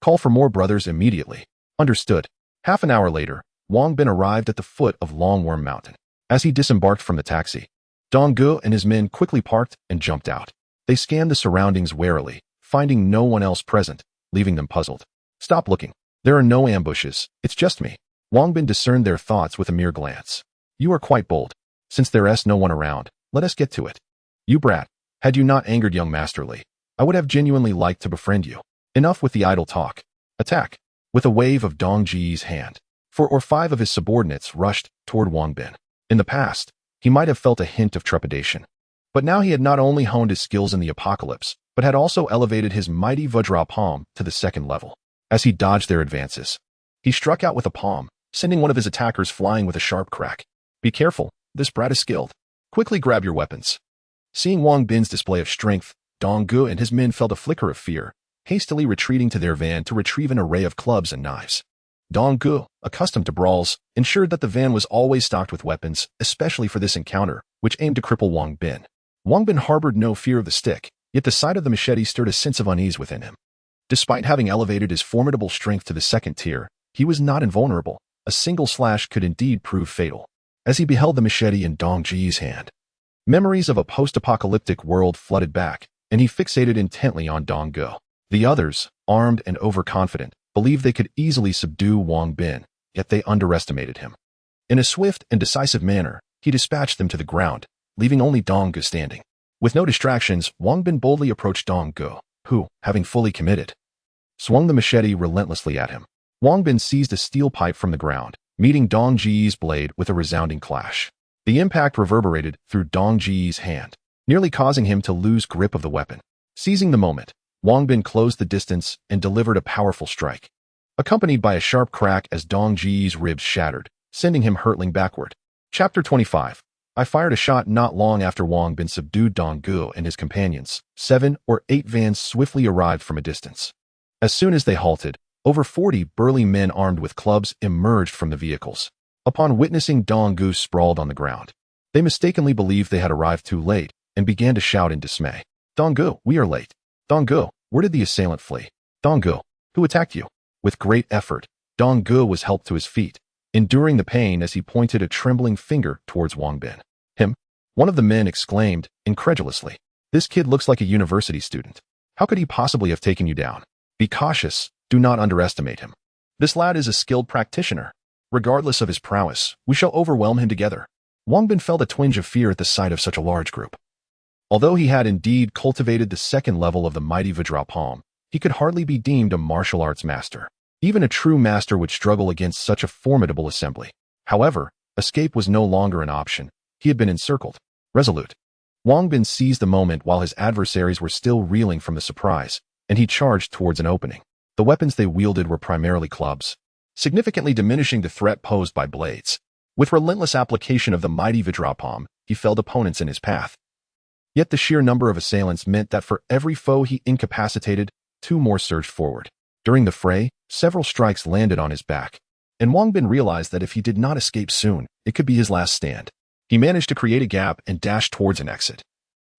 Call for more brothers immediately. Understood. Half an hour later, Wang Bin arrived at the foot of Long Worm Mountain. As he disembarked from the taxi, Dong Gu and his men quickly parked and jumped out. They scanned the surroundings warily, finding no one else present, leaving them puzzled. Stop looking. There are no ambushes. It's just me. Wang Bin discerned their thoughts with a mere glance. You are quite bold. Since there's no one around, let us get to it. You brat, had you not angered young Masterly, I would have genuinely liked to befriend you. Enough with the idle talk. Attack. With a wave of Dong Ji's hand, 4 or 5 of his subordinates rushed toward Wang Bin. In the past, he might have felt a hint of trepidation. But now he had not only honed his skills in the apocalypse, but had also elevated his mighty Vajra palm to the 2nd level. As he dodged their advances, he struck out with a palm, sending one of his attackers flying with a sharp crack. Be careful, this brat is skilled. Quickly grab your weapons. Seeing Wang Bin's display of strength, Dong Gu and his men felt a flicker of fear, hastily retreating to their van to retrieve an array of clubs and knives. Dong Gu, accustomed to brawls, ensured that the van was always stocked with weapons, especially for this encounter, which aimed to cripple Wang Bin. Wang Bin harbored no fear of the stick, yet the sight of the machete stirred a sense of unease within him. Despite having elevated his formidable strength to the 2nd tier, he was not invulnerable. A single slash could indeed prove fatal. As he beheld the machete in Dong Ji's hand, memories of a post-apocalyptic world flooded back, and he fixated intently on Dong Gu. The others, armed and overconfident, believed they could easily subdue Wang Bin, yet they underestimated him. In a swift and decisive manner, he dispatched them to the ground, leaving only Dong Gu standing. With no distractions, Wang Bin boldly approached Dong Gu, who, having fully committed, swung the machete relentlessly at him. Wang Bin seized a steel pipe from the ground, meeting Dong Ji's blade with a resounding clash. The impact reverberated through Dong Ji's hand, nearly causing him to lose grip of the weapon. Seizing the moment, Wang Bin closed the distance and delivered a powerful strike, accompanied by a sharp crack as Dong Ji's ribs shattered, sending him hurtling backward. Chapter 25. I fired a shot not long after Wang Bin subdued Dong Gu and his companions. 7 or 8 vans swiftly arrived from a distance. As soon as they halted, over 40 burly men armed with clubs emerged from the vehicles. Upon witnessing Dong Gu sprawled on the ground, they mistakenly believed they had arrived too late and began to shout in dismay. Dong Gu, we are late. Dong Gu, where did the assailant flee? Dong Gu, who attacked you? With great effort, Dong Gu was helped to his feet, enduring the pain as he pointed a trembling finger towards Wang Bin. Him? One of the men exclaimed, incredulously. This kid looks like a university student. How could he possibly have taken you down? Be cautious, do not underestimate him. This lad is a skilled practitioner. Regardless of his prowess, we shall overwhelm him together. Wang Bin felt a twinge of fear at the sight of such a large group. Although he had indeed cultivated the 2nd level of the mighty Vajra palm, he could hardly be deemed a martial arts master. Even a true master would struggle against such a formidable assembly. However, escape was no longer an option. He had been encircled. Resolute, Wang Bin seized the moment while his adversaries were still reeling from the surprise, and he charged towards an opening. The weapons they wielded were primarily clubs, significantly diminishing the threat posed by blades. With relentless application of the mighty Vajra palm, he felled opponents in his path. Yet the sheer number of assailants meant that for every foe he incapacitated, 2 more surged forward. During the fray, several strikes landed on his back, and Wang Bin realized that if he did not escape soon, it could be his last stand. He managed to create a gap and dashed towards an exit,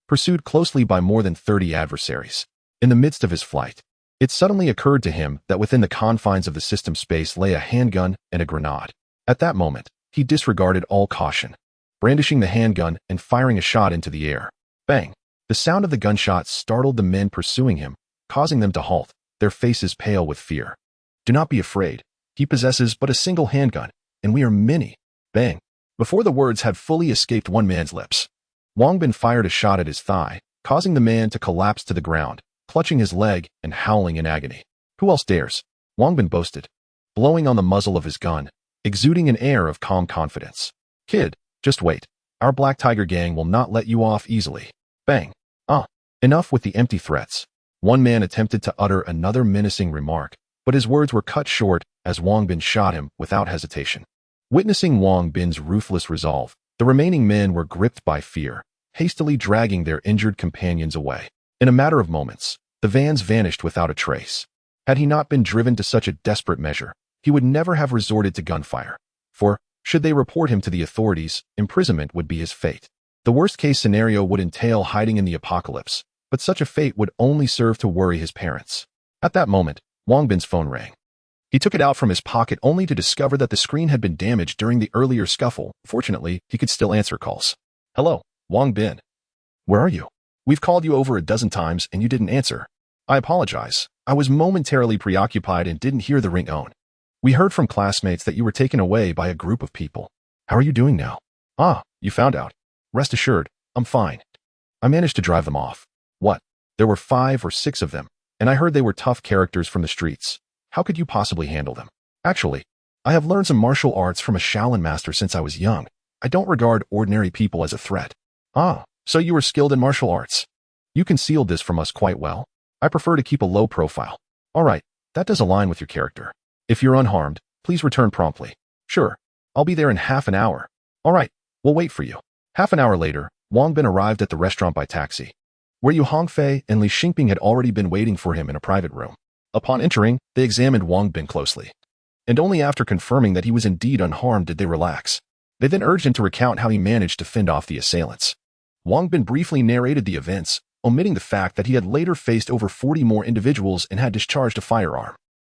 pursued closely by more than 30 adversaries. In the midst of his flight, it suddenly occurred to him that within the confines of the system space lay a handgun and a grenade. At that moment, he disregarded all caution, brandishing the handgun and firing a shot into the air. Bang! The sound of the gunshots startled the men pursuing him, causing them to halt, their faces pale with fear. Do not be afraid. He possesses but a single handgun, and we are many. Bang. Before the words had fully escaped one man's lips, Wang Bin fired a shot at his thigh, causing the man to collapse to the ground, clutching his leg and howling in agony. Who else dares? Wang Bin boasted, blowing on the muzzle of his gun, exuding an air of calm confidence. Kid, just wait. Our Black Tiger gang will not let you off easily. Bang. Enough with the empty threats. One man attempted to utter another menacing remark, but his words were cut short as Wang Bin shot him without hesitation. Witnessing Wang Bin's ruthless resolve, the remaining men were gripped by fear, hastily dragging their injured companions away. In a matter of moments, the vans vanished without a trace. Had he not been driven to such a desperate measure, he would never have resorted to gunfire. For, should they report him to the authorities, imprisonment would be his fate. The worst-case scenario would entail hiding in the apocalypse, but such a fate would only serve to worry his parents. At that moment, Wang Bin's phone rang. He took it out from his pocket only to discover that the screen had been damaged during the earlier scuffle. Fortunately, he could still answer calls. Hello, Wang Bin. Where are you? We've called you over a dozen times and you didn't answer. I apologize. I was momentarily preoccupied and didn't hear the ring on. We heard from classmates that you were taken away by a group of people. How are you doing now? You found out. Rest assured, I'm fine. I managed to drive them off. What? There were 5 or 6 of them, and I heard they were tough characters from the streets. How could you possibly handle them? Actually, I have learned some martial arts from a Shaolin master since I was young. I don't regard ordinary people as a threat. So you were skilled in martial arts. You concealed this from us quite well. I prefer to keep a low profile. All right, that does align with your character. If you're unharmed, please return promptly. Sure, I'll be there in half an hour. All right, we'll wait for you. Half an hour later, Wang Bin arrived at the restaurant by taxi, where Yu Hongfei and Li Xingping had already been waiting for him in a private room. Upon entering, they examined Wang Bin closely, and only after confirming that he was indeed unharmed did they relax. They then urged him to recount how he managed to fend off the assailants. Wang Bin briefly narrated the events, omitting the fact that he had later faced over 40 more individuals and had discharged a firearm.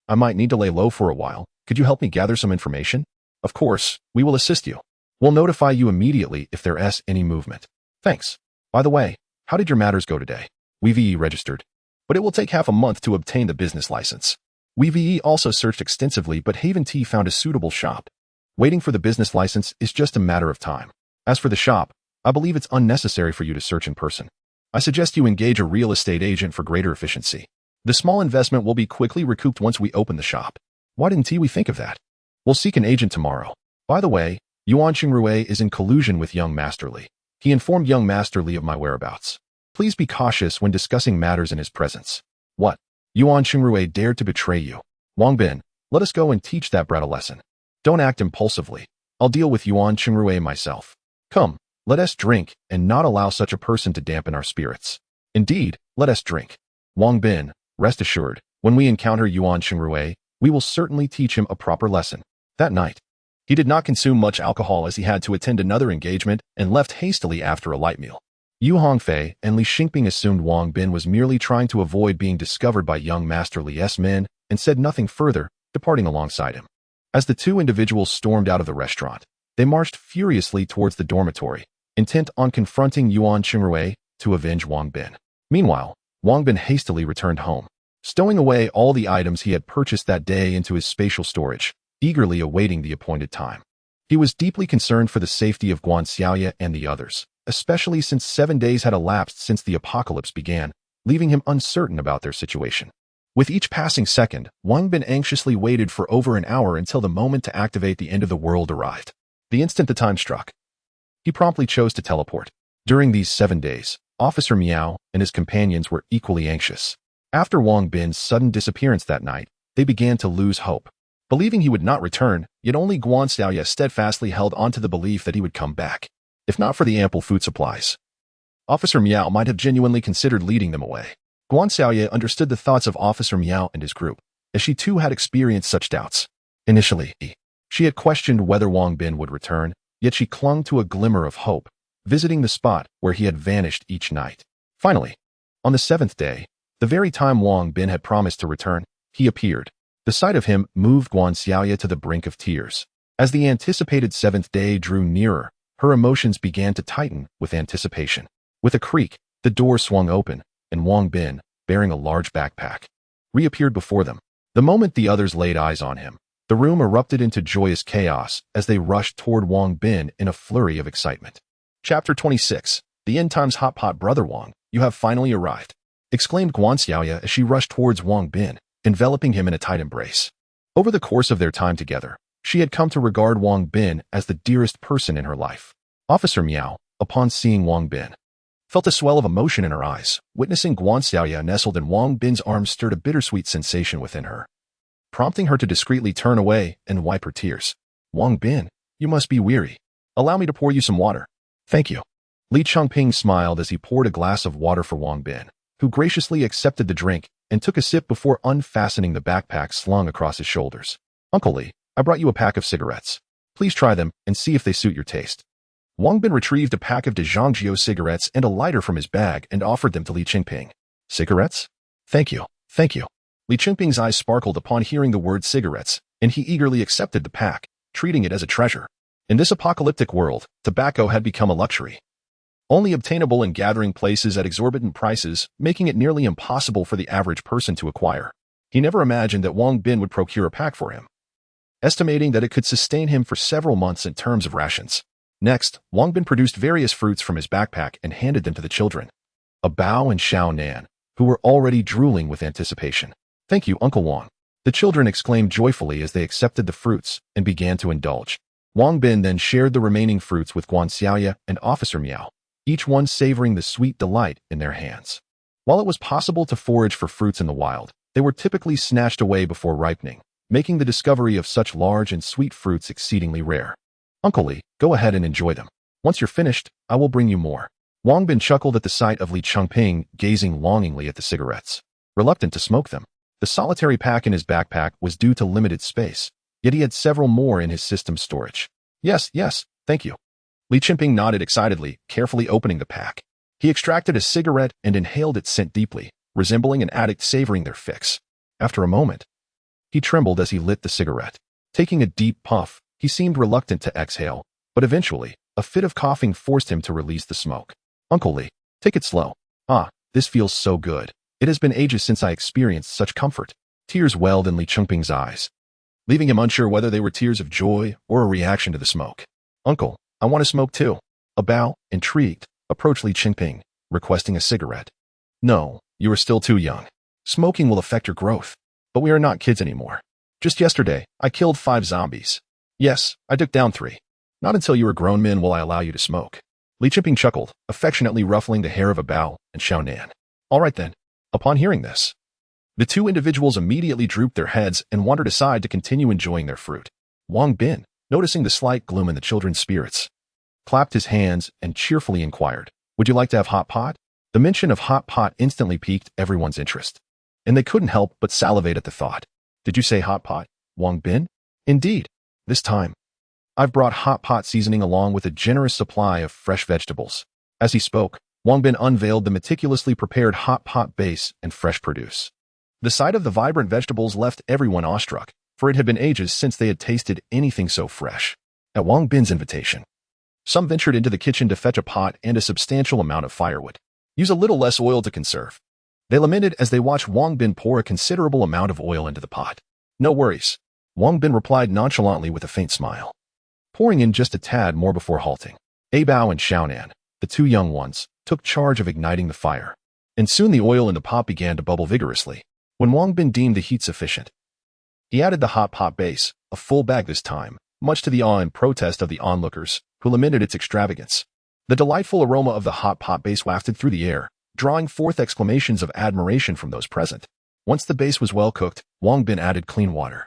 I might need to lay low for a while. Could you help me gather some information? Of course, we will assist you. We'll notify you immediately if there's any movement. Thanks. By the way, how did your matters go today? We registered, but it will take half a month to obtain the business license. We also searched extensively, but Haven Tea found a suitable shop. Waiting for the business license is just a matter of time. As for the shop, I believe it's unnecessary for you to search in person. I suggest you engage a real estate agent for greater efficiency. The small investment will be quickly recouped once we open the shop. Why didn't we think of that? We'll seek an agent tomorrow. By the way, Yuan Qingrui is in collusion with young Master Li. He informed young Master Li of my whereabouts. Please be cautious when discussing matters in his presence. What? Yuan Qingrui dared to betray you. Wang Bin, let us go and teach that brat a lesson. Don't act impulsively. I'll deal with Yuan Qingrui myself. Come, let us drink and not allow such a person to dampen our spirits. Indeed, let us drink. Wang Bin, rest assured, when we encounter Yuan Qingrui, we will certainly teach him a proper lesson. That night, he did not consume much alcohol as he had to attend another engagement and left hastily after a light meal. Yu Hongfei and Li Xingping assumed Wang Bin was merely trying to avoid being discovered by young Master Li's men and said nothing further, departing alongside him. As the two individuals stormed out of the restaurant, they marched furiously towards the dormitory, intent on confronting Yuan Qingrui to avenge Wang Bin. Meanwhile, Wang Bin hastily returned home, stowing away all the items he had purchased that day into his spatial storage, eagerly awaiting the appointed time. He was deeply concerned for the safety of Guan Xiaoye and the others, especially since 7 days had elapsed since the apocalypse began, leaving him uncertain about their situation. With each passing second, Wang Bin anxiously waited for over an hour until the moment to activate the end of the world arrived. The instant the time struck, he promptly chose to teleport. During these 7 days, Officer Miao and his companions were equally anxious. After Wang Bin's sudden disappearance that night, they began to lose hope. Believing he would not return, yet only Guan Xiaoye steadfastly held on to the belief that he would come back. If not for the ample food supplies, Officer Miao might have genuinely considered leading them away. Guan Xiaoye understood the thoughts of Officer Miao and his group, as she too had experienced such doubts. Initially, she had questioned whether Wang Bin would return, yet she clung to a glimmer of hope, visiting the spot where he had vanished each night. Finally, on the 7th day, the very time Wang Bin had promised to return, he appeared. The sight of him moved Guan Xiaoye to the brink of tears. As the anticipated 7th day drew nearer, her emotions began to tighten with anticipation. With a creak, The door swung open, and Wang Bin, bearing a large backpack, reappeared before them. The moment the others laid eyes on him, the room erupted into joyous chaos as they rushed toward Wang Bin in a flurry of excitement. Chapter 26. The end times hot pot brother Wang, you have finally arrived, exclaimed Guanxiaoya as she rushed towards Wang Bin, enveloping him in a tight embrace. Over the course of their time together, she had come to regard Wang Bin as the dearest person in her life. Officer Miao, upon seeing Wang Bin, felt a swell of emotion in her eyes. Witnessing Guanxiaoya nestled in Wang Bin's arms stirred a bittersweet sensation within her, prompting her to discreetly turn away and wipe her tears. Wang Bin, you must be weary. Allow me to pour you some water. Thank you. Li Changping smiled as he poured a glass of water for Wang Bin, who graciously accepted the drink and took a sip before unfastening the backpack slung across his shoulders. Uncle Li, I brought you a pack of cigarettes. Please try them and see if they suit your taste. Wang Bin retrieved a pack of de Zhangjiu cigarettes and a lighter from his bag and offered them to Li Changping. Cigarettes? Thank you, thank you. Li Changping's eyes sparkled upon hearing the word cigarettes, and he eagerly accepted the pack, treating it as a treasure. In this apocalyptic world, tobacco had become a luxury, only obtainable in gathering places at exorbitant prices, making it nearly impossible for the average person to acquire. He never imagined that Wang Bin would procure a pack for him, estimating that it could sustain him for several months in terms of rations. Next, Wang Bin produced various fruits from his backpack and handed them to the children, a Bao and Xiao Nan, who were already drooling with anticipation. Thank you, Uncle Wang. The children exclaimed joyfully as they accepted the fruits and began to indulge. Wang Bin then shared the remaining fruits with Guanxiaoya and Officer Miao, each one savoring the sweet delight in their hands. While it was possible to forage for fruits in the wild, they were typically snatched away before ripening, making the discovery of such large and sweet fruits exceedingly rare. Uncle Li, go ahead and enjoy them. Once you're finished, I will bring you more. Wang Bin chuckled at the sight of Li Changping gazing longingly at the cigarettes, reluctant to smoke them. The solitary pack in his backpack was due to limited space, yet he had several more in his system storage. Yes, thank you. Li Changping nodded excitedly, carefully opening the pack. He extracted a cigarette and inhaled its scent deeply, resembling an addict savoring their fix. After a moment, he trembled as he lit the cigarette. Taking a deep puff, he seemed reluctant to exhale, but eventually, a fit of coughing forced him to release the smoke. Uncle Li, take it slow. This feels so good. It has been ages since I experienced such comfort. Tears welled in Li Changping's eyes, leaving him unsure whether they were tears of joy or a reaction to the smoke. Uncle, I want to smoke too. A Bao, intrigued, approached Li Changping, requesting a cigarette. No, you are still too young. Smoking will affect your growth. But we are not kids anymore. Just yesterday, I killed 5 zombies. Yes, I took down 3. Not until you are grown men will I allow you to smoke. Li Changping chuckled, affectionately ruffling the hair of a Bao and Xiao Nan. All right then. Upon hearing this, the two individuals immediately drooped their heads and wandered aside to continue enjoying their fruit. Wang Bin, noticing the slight gloom in the children's spirits, clapped his hands and cheerfully inquired, would you like to have hot pot? The mention of hot pot instantly piqued everyone's interest, and they couldn't help but salivate at the thought. Did you say hot pot, Wang Bin? Indeed. This time, I've brought hot pot seasoning along with a generous supply of fresh vegetables. As he spoke, Wang Bin unveiled the meticulously prepared hot pot base and fresh produce. The sight of the vibrant vegetables left everyone awestruck, for it had been ages since they had tasted anything so fresh. At Wang Bin's invitation, some ventured into the kitchen to fetch a pot and a substantial amount of firewood. Use a little less oil to conserve, they lamented as they watched Wang Bin pour a considerable amount of oil into the pot. No worries, Wang Bin replied nonchalantly with a faint smile, pouring in just a tad more before halting. A Bao and Xiao Nan, the 2 young ones, took charge of igniting the fire, and soon the oil in the pot began to bubble vigorously. When Wang Bin deemed the heat sufficient, he added the hot pot base, a full bag this time, much to the awe and protest of the onlookers, who lamented its extravagance. The delightful aroma of the hot pot base wafted through the air, drawing forth exclamations of admiration from those present. Once the base was well cooked, Wang Bin added clean water,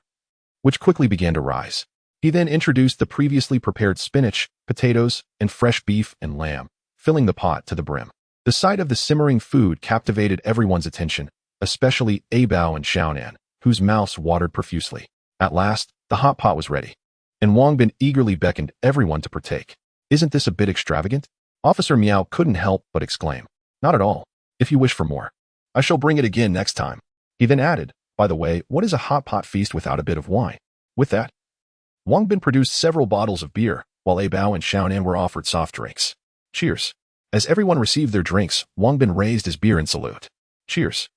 which quickly began to rise. He then introduced the previously prepared spinach, potatoes, and fresh beef and lamb, filling the pot to the brim. The sight of the simmering food captivated everyone's attention, especially A Bao and Xiao Nan, whose mouths watered profusely. At last, the hot pot was ready, and Wang Bin eagerly beckoned everyone to partake. Isn't this a bit extravagant? Officer Miao couldn't help but exclaim. Not at all. If you wish for more, I shall bring it again next time. He then added, by the way, what is a hot pot feast without a bit of wine? With that, Wang Bin produced several bottles of beer, while A Bao and Xiao Nan were offered soft drinks. Cheers. As everyone received their drinks, Wang Bin raised his beer in salute. Cheers.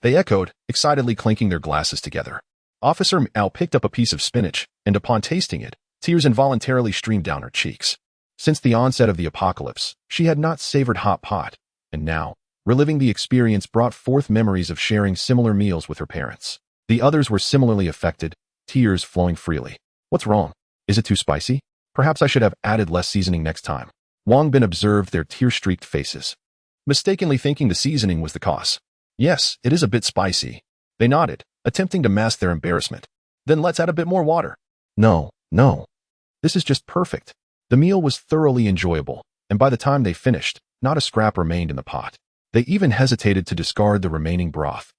They echoed, excitedly clinking their glasses together. Officer Miao picked up a piece of spinach, and upon tasting it, tears involuntarily streamed down her cheeks. Since the onset of the apocalypse, she had not savored hot pot, and now, reliving the experience brought forth memories of sharing similar meals with her parents. The others were similarly affected, tears flowing freely. What's wrong? Is it too spicy? Perhaps I should have added less seasoning next time. Wang Bin observed their tear-streaked faces, mistakenly thinking the seasoning was the cause. Yes, it is a bit spicy. They nodded, attempting to mask their embarrassment. Then let's add a bit more water. No. This is just perfect. The meal was thoroughly enjoyable, and by the time they finished, not a scrap remained in the pot. They even hesitated to discard the remaining broth,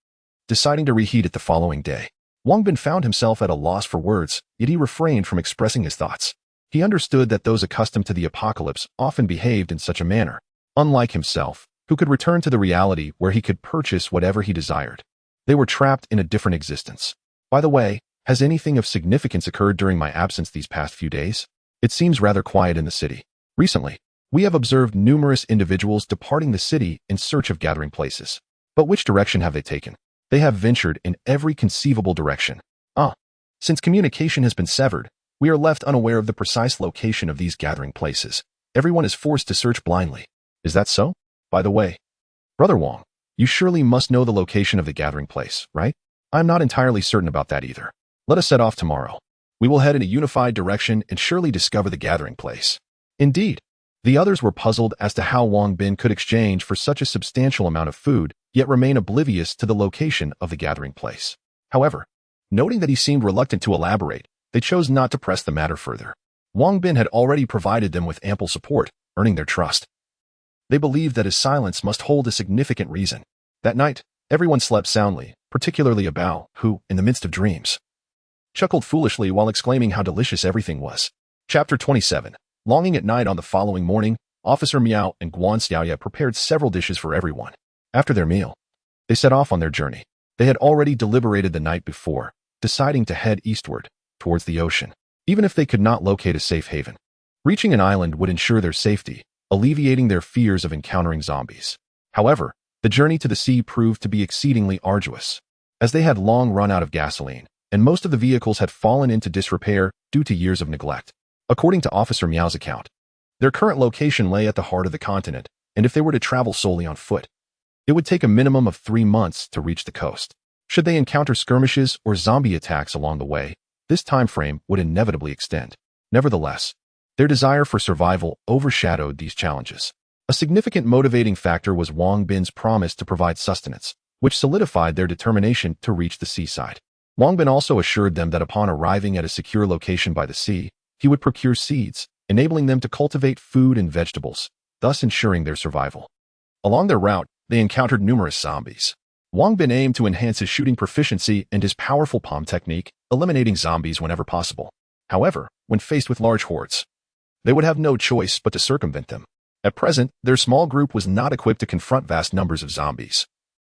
deciding to reheat it the following day. Wang Bin found himself at a loss for words, yet he refrained from expressing his thoughts. He understood that those accustomed to the apocalypse often behaved in such a manner, unlike himself, who could return to the reality where he could purchase whatever he desired. They were trapped in a different existence. By the way, has anything of significance occurred during my absence these past few days? It seems rather quiet in the city. Recently, we have observed numerous individuals departing the city in search of gathering places. But which direction have they taken? They have ventured in every conceivable direction. Since communication has been severed, we are left unaware of the precise location of these gathering places. Everyone is forced to search blindly. Is that so? By the way, Brother Wang, you surely must know the location of the gathering place, right? I'm not entirely certain about that either. Let us set off tomorrow. We will head in a unified direction and surely discover the gathering place. Indeed. The others were puzzled as to how Wang Bin could exchange for such a substantial amount of food, yet remain oblivious to the location of the gathering place. However, noting that he seemed reluctant to elaborate, they chose not to press the matter further. Wang Bin had already provided them with ample support, earning their trust. They believed that his silence must hold a significant reason. That night, everyone slept soundly, particularly Bao, who, in the midst of dreams, chuckled foolishly while exclaiming how delicious everything was. Chapter 27. Longing at night. On the following morning, Officer Miao and Guan Xiaoya prepared several dishes for everyone. After their meal, they set off on their journey. They had already deliberated the night before, deciding to head eastward, towards the ocean, even if they could not locate a safe haven. Reaching an island would ensure their safety, alleviating their fears of encountering zombies. However, the journey to the sea proved to be exceedingly arduous, as they had long run out of gasoline, and most of the vehicles had fallen into disrepair due to years of neglect. According to Officer Miao's account, their current location lay at the heart of the continent, and if they were to travel solely on foot, it would take a minimum of 3 months to reach the coast. Should they encounter skirmishes or zombie attacks along the way, this time frame would inevitably extend. Nevertheless, their desire for survival overshadowed these challenges. A significant motivating factor was Wang Bin's promise to provide sustenance, which solidified their determination to reach the seaside. Wang Bin also assured them that upon arriving at a secure location by the sea, he would procure seeds, enabling them to cultivate food and vegetables, thus ensuring their survival. Along their route, they encountered numerous zombies. Wang Bin aimed to enhance his shooting proficiency and his powerful palm technique, eliminating zombies whenever possible. However, when faced with large hordes, they would have no choice but to circumvent them. At present, their small group was not equipped to confront vast numbers of zombies.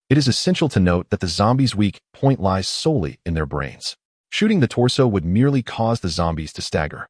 It is essential to note that the zombies' weak point lies solely in their brains. Shooting the torso would merely cause the zombies to stagger.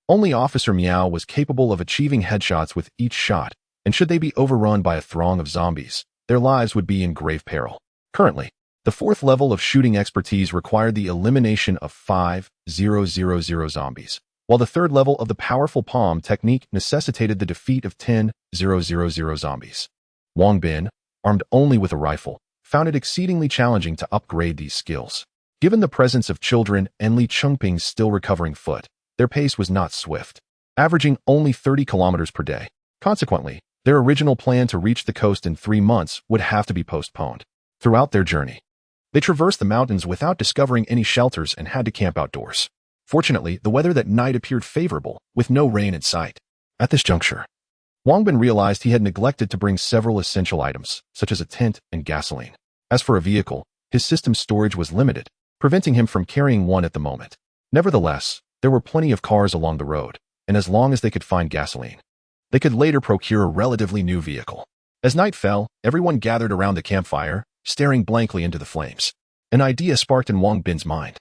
Only Officer Miao was capable of achieving headshots with each shot, and should they be overrun by a throng of zombies, their lives would be in grave peril. Currently, the 4th level of shooting expertise required the elimination of 5,000 zombies, while the 3rd level of the powerful palm technique necessitated the defeat of 10,000 zombies. Wang Bin, armed only with a rifle, found it exceedingly challenging to upgrade these skills. Given the presence of children and Li Chengping's still recovering foot, their pace was not swift, averaging only 30 kilometers per day. Consequently, their original plan to reach the coast in 3 months would have to be postponed. Throughout their journey, they traversed the mountains without discovering any shelters and had to camp outdoors. Fortunately, the weather that night appeared favorable, with no rain in sight. At this juncture, Wang Bin realized he had neglected to bring several essential items, such as a tent and gasoline. As for a vehicle, his system's storage was limited, preventing him from carrying one at the moment. Nevertheless, there were plenty of cars along the road, and as long as they could find gasoline, they could later procure a relatively new vehicle. As night fell, everyone gathered around the campfire, staring blankly into the flames. An idea sparked in Wang Bin's mind.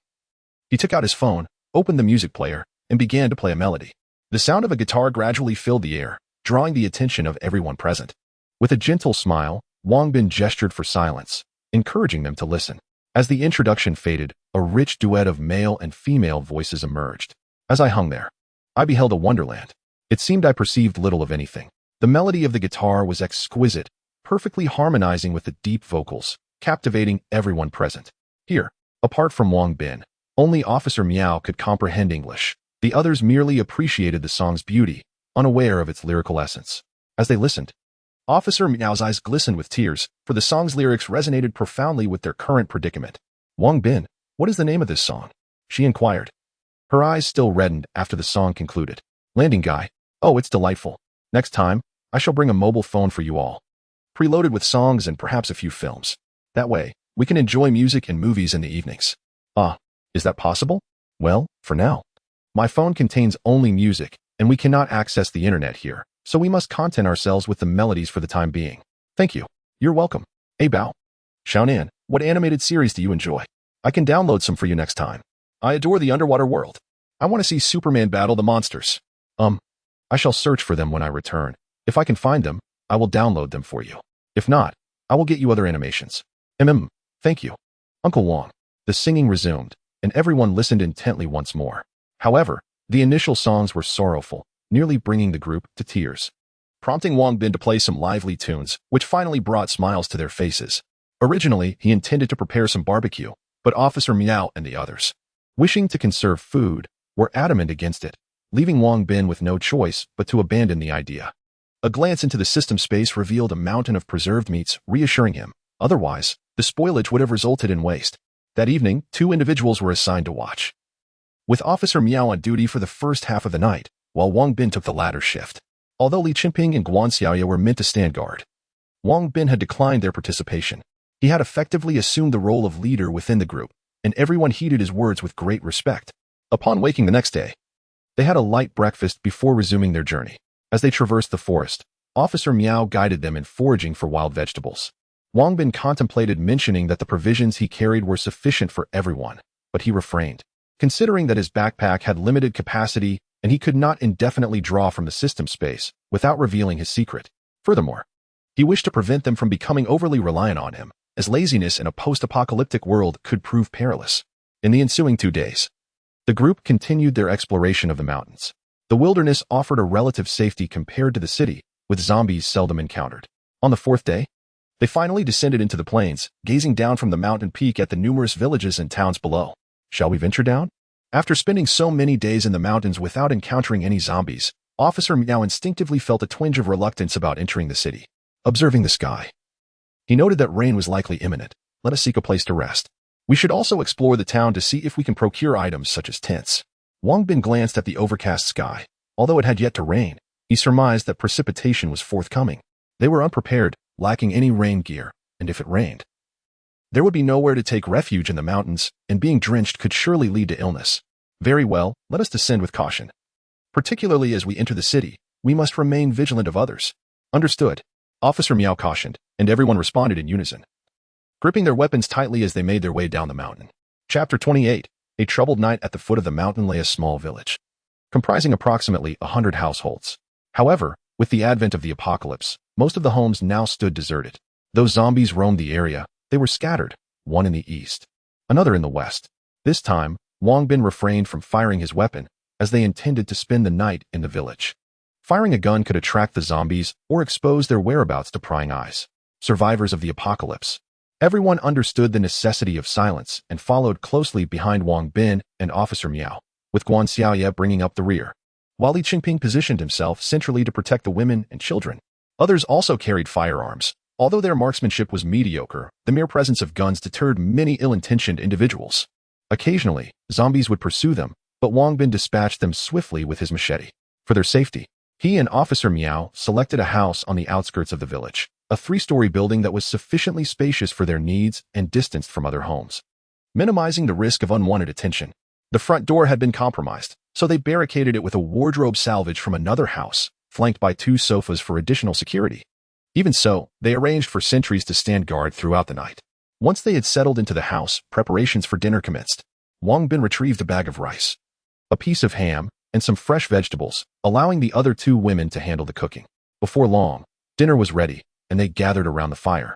He took out his phone, opened the music player, and began to play a melody. The sound of a guitar gradually filled the air, drawing the attention of everyone present. With a gentle smile, Wang Bin gestured for silence, encouraging them to listen. As the introduction faded, a rich duet of male and female voices emerged. As I hung there, I beheld a wonderland. It seemed I perceived little of anything. The melody of the guitar was exquisite, perfectly harmonizing with the deep vocals, captivating everyone present. Here, apart from Wang Bin, only Officer Miao could comprehend English. The others merely appreciated the song's beauty, unaware of its lyrical essence. As they listened, Officer Miao's eyes glistened with tears, for the song's lyrics resonated profoundly with their current predicament. Wang Bin, what is the name of this song? She inquired. Her eyes still reddened after the song concluded. Landing guy. Oh, it's delightful. Next time, I shall bring a mobile phone for you all, preloaded with songs and perhaps a few films. That way, we can enjoy music and movies in the evenings. Ah, is that possible? Well, for now. My phone contains only music, and we cannot access the internet here, so we must content ourselves with the melodies for the time being. Thank you. You're welcome. Hey Bao. Xiaonan, what animated series do you enjoy? I can download some for you next time. I adore the underwater world. I want to see Superman battle the monsters. I shall search for them when I return. If I can find them, I will download them for you. If not, I will get you other animations. Thank you. Uncle Wang. The singing resumed, and everyone listened intently once more. However, the initial songs were sorrowful, nearly bringing the group to tears, prompting Wang Bin to play some lively tunes, which finally brought smiles to their faces. Originally, he intended to prepare some barbecue, but Officer Miao and the others, wishing to conserve food, were adamant against it, leaving Wang Bin with no choice but to abandon the idea. A glance into the system space revealed a mountain of preserved meats, reassuring him. Otherwise, the spoilage would have resulted in waste. That evening, 2 individuals were assigned to watch, with Officer Miao on duty for the first half of the night, while Wang Bin took the latter shift. Although Li Qingping and Guan Xiaoye were meant to stand guard, Wang Bin had declined their participation. He had effectively assumed the role of leader within the group, and everyone heeded his words with great respect. Upon waking the next day, they had a light breakfast before resuming their journey. As they traversed the forest, Officer Miao guided them in foraging for wild vegetables. Wang Bin contemplated mentioning that the provisions he carried were sufficient for everyone, but he refrained, considering that his backpack had limited capacity and he could not indefinitely draw from the system space without revealing his secret. Furthermore, he wished to prevent them from becoming overly reliant on him, as laziness in a post-apocalyptic world could prove perilous. In the ensuing 2 days, the group continued their exploration of the mountains. The wilderness offered a relative safety compared to the city, with zombies seldom encountered. On the 4th day, they finally descended into the plains, gazing down from the mountain peak at the numerous villages and towns below. Shall we venture down? After spending so many days in the mountains without encountering any zombies, Officer Miao instinctively felt a twinge of reluctance about entering the city. Observing the sky, he noted that rain was likely imminent. Let us seek a place to rest. We should also explore the town to see if we can procure items such as tents. Wang Bin glanced at the overcast sky. Although it had yet to rain, he surmised that precipitation was forthcoming. They were unprepared, lacking any rain gear, and if it rained, there would be nowhere to take refuge in the mountains, and being drenched could surely lead to illness. Very well, let us descend with caution. Particularly as we enter the city, we must remain vigilant of others. Understood. Officer Miao cautioned, and everyone responded in unison, gripping their weapons tightly as they made their way down the mountain. Chapter 28. A troubled night. At the foot of the mountain lay a small village, comprising approximately 100 households. However, with the advent of the apocalypse, most of the homes now stood deserted. Though zombies roamed the area, they were scattered, one in the east, another in the west. This time, Wang Bin refrained from firing his weapon, as they intended to spend the night in the village. Firing a gun could attract the zombies or expose their whereabouts to prying eyes. Survivors of the apocalypse. Everyone understood the necessity of silence and followed closely behind Wang Bin and Officer Miao, with Guan Xiaoye bringing up the rear, while Li Qingping positioned himself centrally to protect the women and children. Others also carried firearms. Although their marksmanship was mediocre, the mere presence of guns deterred many ill-intentioned individuals. Occasionally, zombies would pursue them, but Wang Bin dispatched them swiftly with his machete. For their safety, he and Officer Miao selected a house on the outskirts of the village, a 3-story building that was sufficiently spacious for their needs and distanced from other homes, minimizing the risk of unwanted attention. The front door had been compromised, so they barricaded it with a wardrobe salvage from another house, flanked by 2 sofas for additional security. Even so, they arranged for sentries to stand guard throughout the night. Once they had settled into the house, preparations for dinner commenced. Wang Bin retrieved a bag of rice, a piece of ham, and some fresh vegetables, allowing the other 2 women to handle the cooking. Before long, dinner was ready, and they gathered around the fire,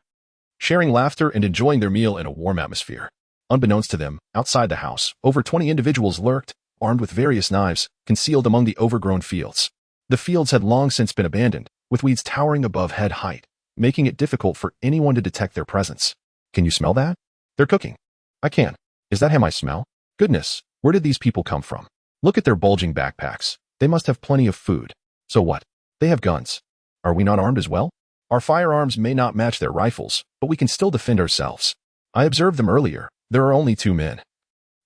sharing laughter and enjoying their meal in a warm atmosphere. Unbeknownst to them, outside the house, over 20 individuals lurked, armed with various knives, concealed among the overgrown fields. The fields had long since been abandoned, with weeds towering above head height, making it difficult for anyone to detect their presence. Can you smell that? They're cooking. I can. Is that ham I smell? Goodness, where did these people come from? Look at their bulging backpacks. They must have plenty of food. So what? They have guns. Are we not armed as well? Our firearms may not match their rifles, but we can still defend ourselves. I observed them earlier. There are only 2 men.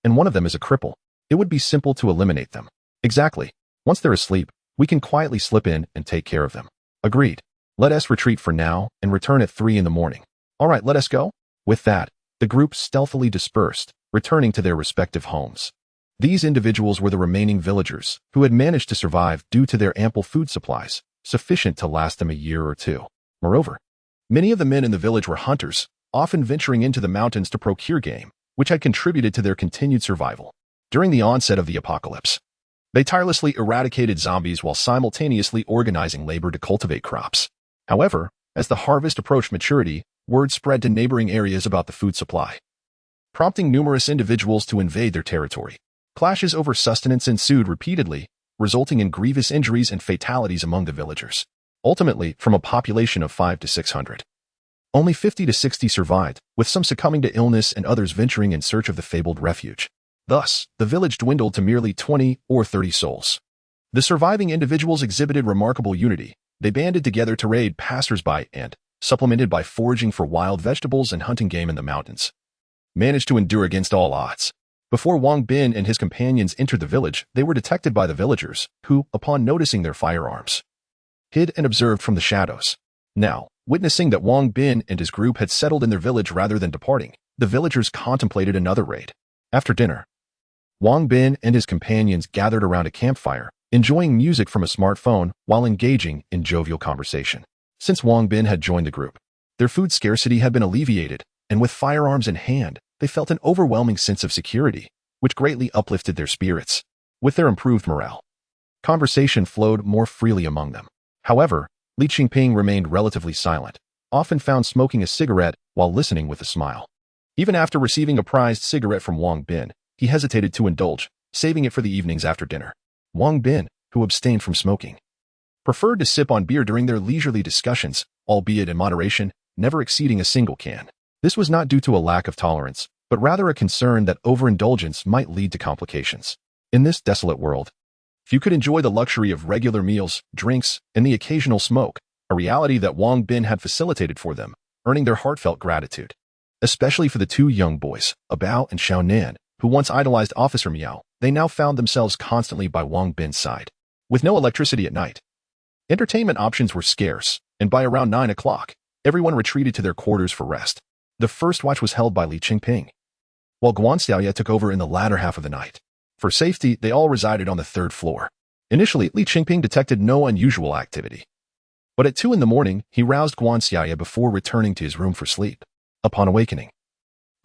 And one of them is a cripple. It would be simple to eliminate them. Exactly. Once they're asleep, we can quietly slip in and take care of them. Agreed. Let us retreat for now and return at 3 in the morning. All right, let us go. With that, the group stealthily dispersed, returning to their respective homes. These individuals were the remaining villagers who had managed to survive due to their ample food supplies, sufficient to last them a year or 2. Moreover, many of the men in the village were hunters, often venturing into the mountains to procure game, which had contributed to their continued survival. During the onset of the apocalypse, they tirelessly eradicated zombies while simultaneously organizing labor to cultivate crops. However, as the harvest approached maturity, word spread to neighboring areas about the food supply, prompting numerous individuals to invade their territory. Clashes over sustenance ensued repeatedly, resulting in grievous injuries and fatalities among the villagers. Ultimately, from a population of 500 to 600, only 50 to 60 survived, with some succumbing to illness and others venturing in search of the fabled refuge. Thus, the village dwindled to merely 20 or 30 souls. The surviving individuals exhibited remarkable unity. They banded together to raid passers-by and, supplemented by foraging for wild vegetables and hunting game in the mountains, managed to endure against all odds. Before Wang Bin and his companions entered the village, they were detected by the villagers, who, upon noticing their firearms, hid and observed from the shadows. Now, witnessing that Wang Bin and his group had settled in their village rather than departing, the villagers contemplated another raid. After dinner, Wang Bin and his companions gathered around a campfire, enjoying music from a smartphone while engaging in jovial conversation. Since Wang Bin had joined the group, their food scarcity had been alleviated, and with firearms in hand, they felt an overwhelming sense of security, which greatly uplifted their spirits. With their improved morale, conversation flowed more freely among them. However, Li Qingping remained relatively silent, often found smoking a cigarette while listening with a smile. Even after receiving a prized cigarette from Wang Bin, he hesitated to indulge, saving it for the evenings after dinner. Wang Bin, who abstained from smoking, preferred to sip on beer during their leisurely discussions, albeit in moderation, never exceeding a single can. This was not due to a lack of tolerance, but rather a concern that overindulgence might lead to complications. In this desolate world, few could enjoy the luxury of regular meals, drinks, and the occasional smoke, a reality that Wang Bin had facilitated for them, earning their heartfelt gratitude. Especially for the 2 young boys, Bao and Xiao Nan, who once idolized Officer Miao, they now found themselves constantly by Wang Bin's side. With no electricity at night, entertainment options were scarce, and by around 9 o'clock, everyone retreated to their quarters for rest. The first watch was held by Li Qingping, while Guan Xiaoye took over in the latter half of the night. For safety, they all resided on the 3rd floor. Initially, Li Qingping detected no unusual activity, but at 2 in the morning, he roused Guan Xiaoye before returning to his room for sleep. Upon awakening,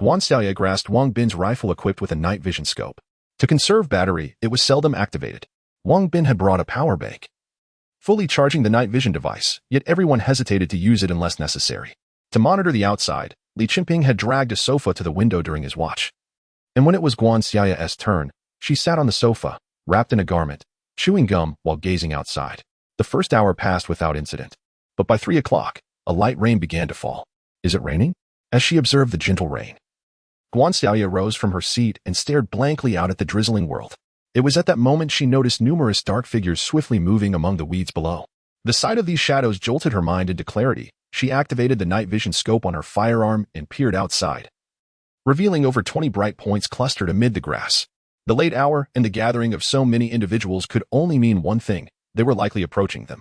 Guan Xiaoye grasped Wang Bin's rifle equipped with a night vision scope. To conserve battery, it was seldom activated. Wang Bin had brought a power bank, fully charging the night vision device, yet everyone hesitated to use it unless necessary. To monitor the outside, Li Qingping had dragged a sofa to the window during his watch. And when it was Guan Xiaoye's turn, she sat on the sofa, wrapped in a garment, chewing gum while gazing outside. The first hour passed without incident. But by 3 o'clock, a light rain began to fall. Is it raining? As she observed the gentle rain, Guan Xiaoye rose from her seat and stared blankly out at the drizzling world. It was at that moment she noticed numerous dark figures swiftly moving among the weeds below. The sight of these shadows jolted her mind into clarity. She activated the night vision scope on her firearm and peered outside, revealing over 20 bright points clustered amid the grass. The late hour and the gathering of so many individuals could only mean one thing: they were likely approaching them.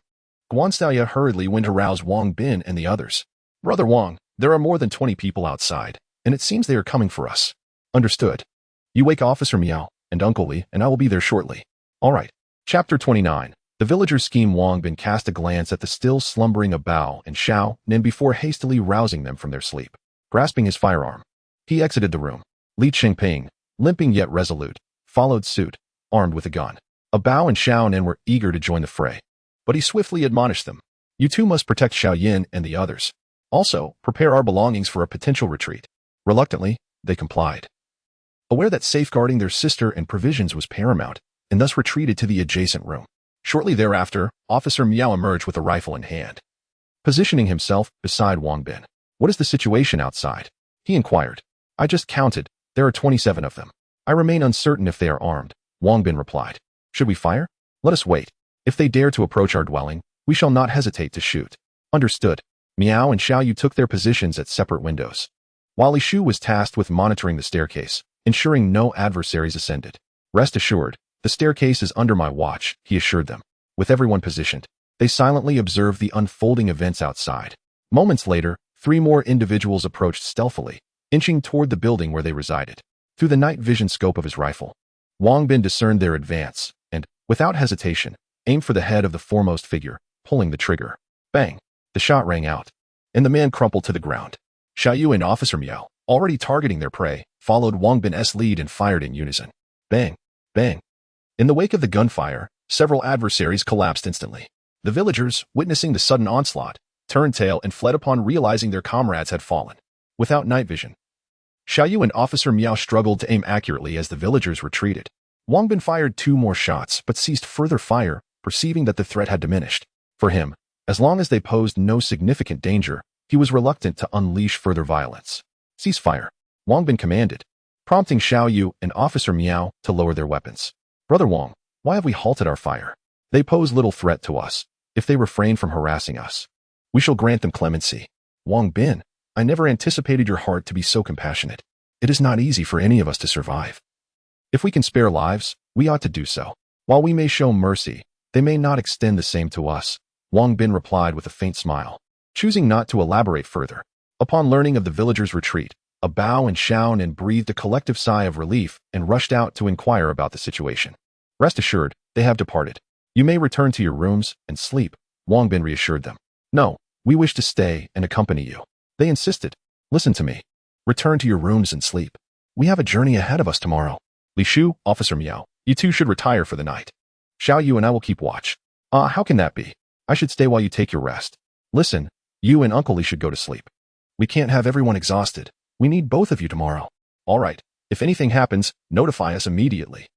Guan Xiaoye hurriedly went to rouse Wang Bin and the others. Brother Wang, there are more than 20 people outside, and it seems they are coming for us. Understood. You wake Officer Miao and Uncle Li, and I will be there shortly. All right. Chapter 29. The villagers scheme. Wang Bin cast a glance at the still slumbering Bao and Xiao Nan before hastily rousing them from their sleep. Grasping his firearm, he exited the room. Li Qingping, limping yet resolute, followed suit, armed with a gun. Bao and Xiao Nan were eager to join the fray, but he swiftly admonished them. You two must protect Xiaoyin and the others. Also, prepare our belongings for a potential retreat. Reluctantly, they complied, aware that safeguarding their sister and provisions was paramount, and thus retreated to the adjacent room. Shortly thereafter, Officer Miao emerged with a rifle in hand, positioning himself beside Wang Bin. What is the situation outside? He inquired. I just counted. There are 27 of them. I remain uncertain if they are armed, Wang Bin replied. Should we fire? Let us wait. If they dare to approach our dwelling, we shall not hesitate to shoot. Understood. Miao and Xiaoyu took their positions at separate windows, while Li Shu was tasked with monitoring the staircase, ensuring no adversaries ascended. Rest assured, the staircase is under my watch, he assured them. With everyone positioned, they silently observed the unfolding events outside. Moments later, 3 more individuals approached stealthily, inching toward the building where they resided. Through the night vision scope of his rifle, Wang Bin discerned their advance and, without hesitation, aimed for the head of the foremost figure, pulling the trigger. Bang! The shot rang out, and the man crumpled to the ground. Xiaoyu and Officer Miao, already targeting their prey, followed Wang Bin's lead and fired in unison. Bang! Bang! In the wake of the gunfire, several adversaries collapsed instantly. The villagers, witnessing the sudden onslaught, turned tail and fled upon realizing their comrades had fallen. Without night vision, Xiaoyu and Officer Miao struggled to aim accurately as the villagers retreated. Wang Bin fired 2 more shots but ceased further fire, perceiving that the threat had diminished. For him, as long as they posed no significant danger, he was reluctant to unleash further violence. Cease fire, Wang Bin commanded, prompting Xiaoyu and Officer Miao to lower their weapons. Brother Wang, why have we halted our fire? They pose little threat to us. If they refrain from harassing us, we shall grant them clemency. Wang Bin, I never anticipated your heart to be so compassionate. It is not easy for any of us to survive. If we can spare lives, we ought to do so. While we may show mercy, they may not extend the same to us, Wang Bin replied with a faint smile, choosing not to elaborate further. Upon learning of the villagers' retreat, a Bao and Xiaonan breathed a collective sigh of relief and rushed out to inquire about the situation. Rest assured, they have departed. You may return to your rooms and sleep, Wang Bin reassured them. No, we wish to stay and accompany you. They insisted. Listen to me. Return to your rooms and sleep. We have a journey ahead of us tomorrow. Li Shu, Officer Miao, you two should retire for the night. Xiaoyu and I will keep watch. How can that be? I should stay while you take your rest. Listen, you and Uncle Li should go to sleep. We can't have everyone exhausted. We need both of you tomorrow. All right. If anything happens, notify us immediately.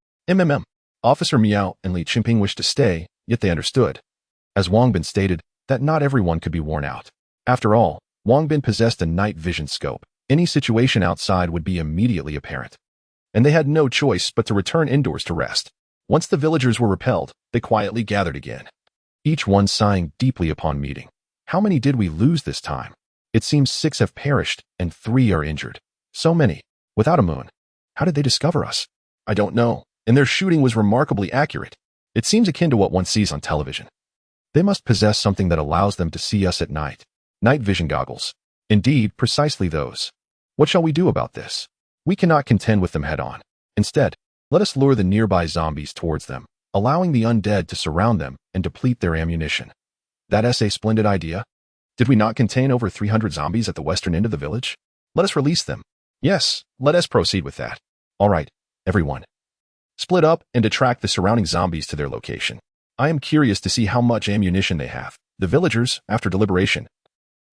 Officer Miao and Li Qimping wished to stay, yet they understood, as Wang Bin stated, that not everyone could be worn out. After all, Wang Bin possessed a night vision scope. Any situation outside would be immediately apparent, and they had no choice but to return indoors to rest. Once the villagers were repelled, they quietly gathered again, each one sighing deeply upon meeting. How many did we lose this time? It seems 6 have perished and 3 are injured. So many, without a moon. How did they discover us? I don't know, and their shooting was remarkably accurate. It seems akin to what one sees on television. They must possess something that allows them to see us at night. Night vision goggles. Indeed, precisely those. What shall we do about this? We cannot contend with them head-on. Instead, let us lure the nearby zombies towards them, allowing the undead to surround them and deplete their ammunition. That's a splendid idea. Did we not contain over 300 zombies at the western end of the village? Let us release them. Yes, let us proceed with that. All right, everyone. Split up and attract the surrounding zombies to their location. I am curious to see how much ammunition they have. The villagers, after deliberation,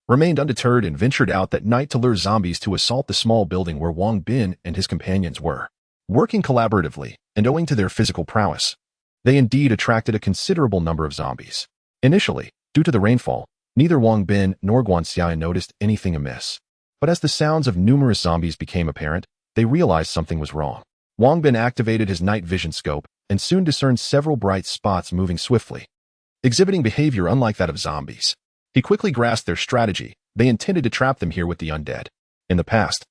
remained undeterred and ventured out that night to lure zombies to assault the small building where Wang Bin and his companions were. Working collaboratively, and owing to their physical prowess, they indeed attracted a considerable number of zombies. Initially, due to the rainfall, neither Wang Bin nor Guanxia noticed anything amiss. But as the sounds of numerous zombies became apparent, they realized something was wrong. Wang Bin activated his night vision scope and soon discerned several bright spots moving swiftly, exhibiting behavior unlike that of zombies. He quickly grasped their strategy. They intended to trap them here with the undead. In the past,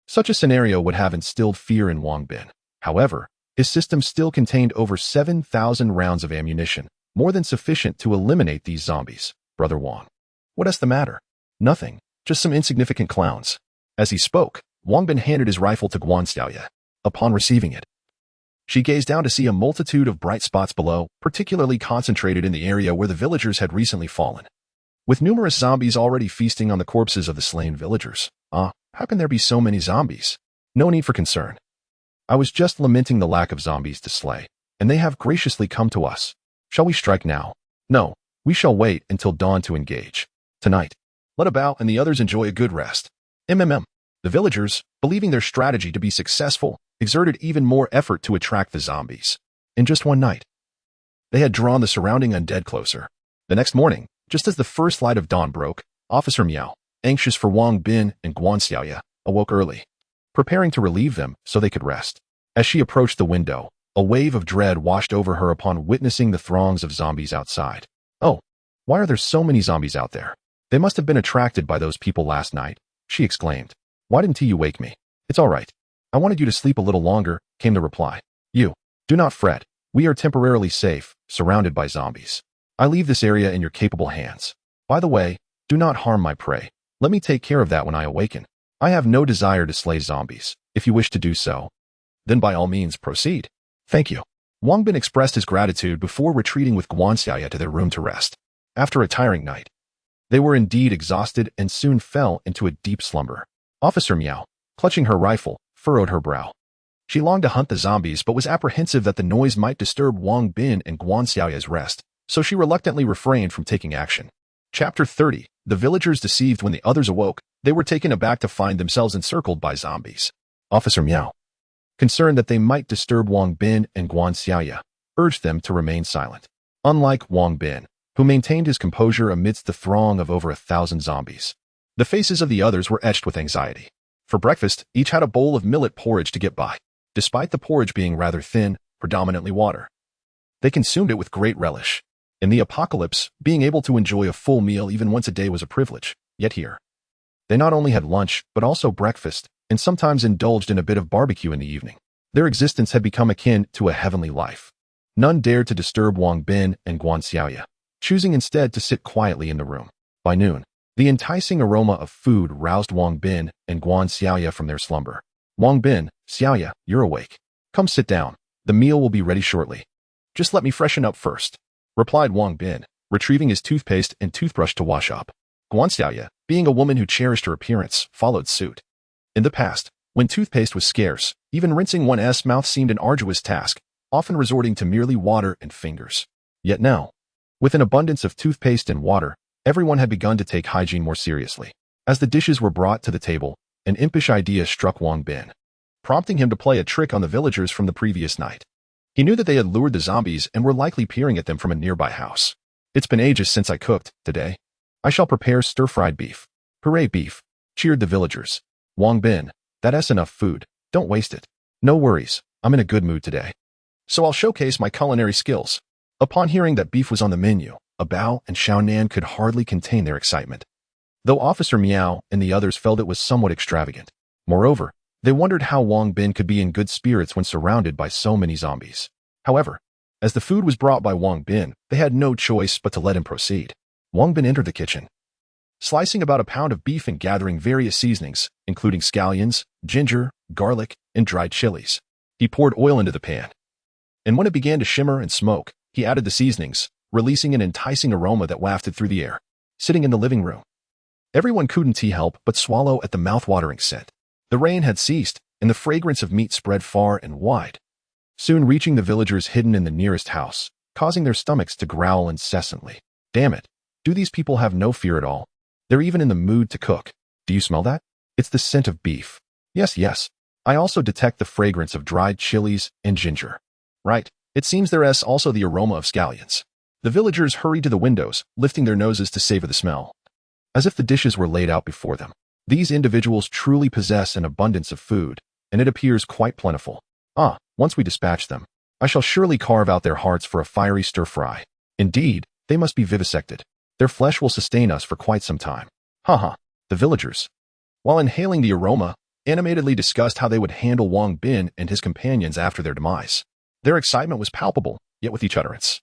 such a scenario would have instilled fear in Wang Bin. However, his system still contained over 7,000 rounds of ammunition, more than sufficient to eliminate these zombies. Brother Wang. What is the matter? Nothing, just some insignificant clowns. As he spoke, Wang Bin handed his rifle to Guanxia. Upon receiving it, she gazed down to see a multitude of bright spots below, particularly concentrated in the area where the villagers had recently fallen, with numerous zombies already feasting on the corpses of the slain villagers. How can there be so many zombies? No need for concern. I was just lamenting the lack of zombies to slay, and they have graciously come to us. Shall we strike now? No, We shall wait until dawn to engage. Tonight, let Bao and the others enjoy a good rest. The villagers, believing their strategy to be successful, exerted even more effort to attract the zombies. In just one night, they had drawn the surrounding undead closer. The next morning, just as the first light of dawn broke, Officer Miao, anxious for Wang Bin and Guan Xiaoya, awoke early, preparing to relieve them so they could rest. As she approached the window, a wave of dread washed over her upon witnessing the throngs of zombies outside. Oh, why are there so many zombies out there? They must have been attracted by those people last night, she exclaimed. Why didn't you wake me? It's all right. I wanted you to sleep a little longer, came the reply. You, do not fret. We are temporarily safe, surrounded by zombies. I leave this area in your capable hands. By the way, do not harm my prey. Let me take care of that when I awaken. I have no desire to slay zombies. If you wish to do so, then by all means proceed. Thank you. Wang Bin expressed his gratitude before retreating with Guan Xiaoya to their room to rest. After a tiring night, they were indeed exhausted and soon fell into a deep slumber. Officer Miao, clutching her rifle, furrowed her brow. She longed to hunt the zombies but was apprehensive that the noise might disturb Wang Bin and Guan Xiaoya's rest, so she reluctantly refrained from taking action. Chapter 30. The villagers deceived when the others awoke, they were taken aback to find themselves encircled by zombies. Officer Miao, concerned that they might disturb Wang Bin and Guan Xiaoya, urged them to remain silent. Unlike Wang Bin, who maintained his composure amidst the throng of over 1,000 zombies, the faces of the others were etched with anxiety. For breakfast, each had a bowl of millet porridge to get by. Despite the porridge being rather thin, predominantly water, they consumed it with great relish. In the apocalypse, being able to enjoy a full meal even once a day was a privilege. Yet here, they not only had lunch, but also breakfast, and sometimes indulged in a bit of barbecue in the evening. Their existence had become akin to a heavenly life. None dared to disturb Wang Bin and Guan Xiaoya, choosing instead to sit quietly in the room. By noon, the enticing aroma of food roused Wang Bin and Guan Xiaoya from their slumber. Wang Bin, Xiaoya, you're awake. Come sit down. The meal will be ready shortly. Just let me freshen up first, replied Wang Bin, retrieving his toothpaste and toothbrush to wash up. Guan Xiaoya, being a woman who cherished her appearance, followed suit. In the past, when toothpaste was scarce, even rinsing one's mouth seemed an arduous task, often resorting to merely water and fingers. Yet now, with an abundance of toothpaste and water, everyone had begun to take hygiene more seriously. As the dishes were brought to the table, an impish idea struck Wang Bin, prompting him to play a trick on the villagers from the previous night. He knew that they had lured the zombies and were likely peering at them from a nearby house. It's been ages since I cooked. Today, I shall prepare stir-fried beef. Hooray beef, cheered the villagers. Wang Bin, that's enough food. Don't waste it. No worries, I'm in a good mood today, so I'll showcase my culinary skills. Upon hearing that beef was on the menu, Bao and Xiaonan could hardly contain their excitement, though Officer Miao and the others felt it was somewhat extravagant. Moreover, they wondered how Wang Bin could be in good spirits when surrounded by so many zombies. However, as the food was brought by Wang Bin, they had no choice but to let him proceed. Wang Bin entered the kitchen, slicing about a pound of beef and gathering various seasonings, including scallions, ginger, garlic, and dried chilies. He poured oil into the pan, and when it began to shimmer and smoke, he added the seasonings, releasing an enticing aroma that wafted through the air. Sitting in the living room, everyone couldn't help but swallow at the mouth-watering scent. The rain had ceased, and the fragrance of meat spread far and wide, soon reaching the villagers hidden in the nearest house, causing their stomachs to growl incessantly. Damn it, do these people have no fear at all? They're even in the mood to cook. Do you smell that? It's the scent of beef. Yes. I also detect the fragrance of dried chilies and ginger. Right, it seems there's also the aroma of scallions. The villagers hurried to the windows, lifting their noses to savor the smell, as if the dishes were laid out before them. These individuals truly possess an abundance of food, and it appears quite plentiful. Once we dispatch them, I shall surely carve out their hearts for a fiery stir-fry. Indeed, they must be vivisected. Their flesh will sustain us for quite some time. The villagers, while inhaling the aroma, animatedly discussed how they would handle Wang Bin and his companions after their demise. Their excitement was palpable, yet with each utterance,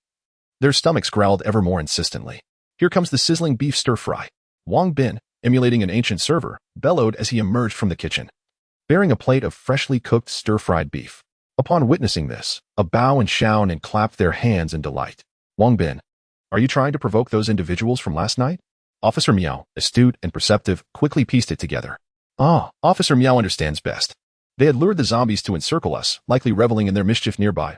their stomachs growled ever more insistently. Here comes the sizzling beef stir-fry. Wang Bin, emulating an ancient server, bellowed as he emerged from the kitchen, bearing a plate of freshly cooked stir-fried beef. Upon witnessing this, Bao and Xiaonan clapped their hands in delight. Wang Bin, are you trying to provoke those individuals from last night? Officer Miao, astute and perceptive, quickly pieced it together. Officer Miao understands best. They had lured the zombies to encircle us, likely reveling in their mischief nearby.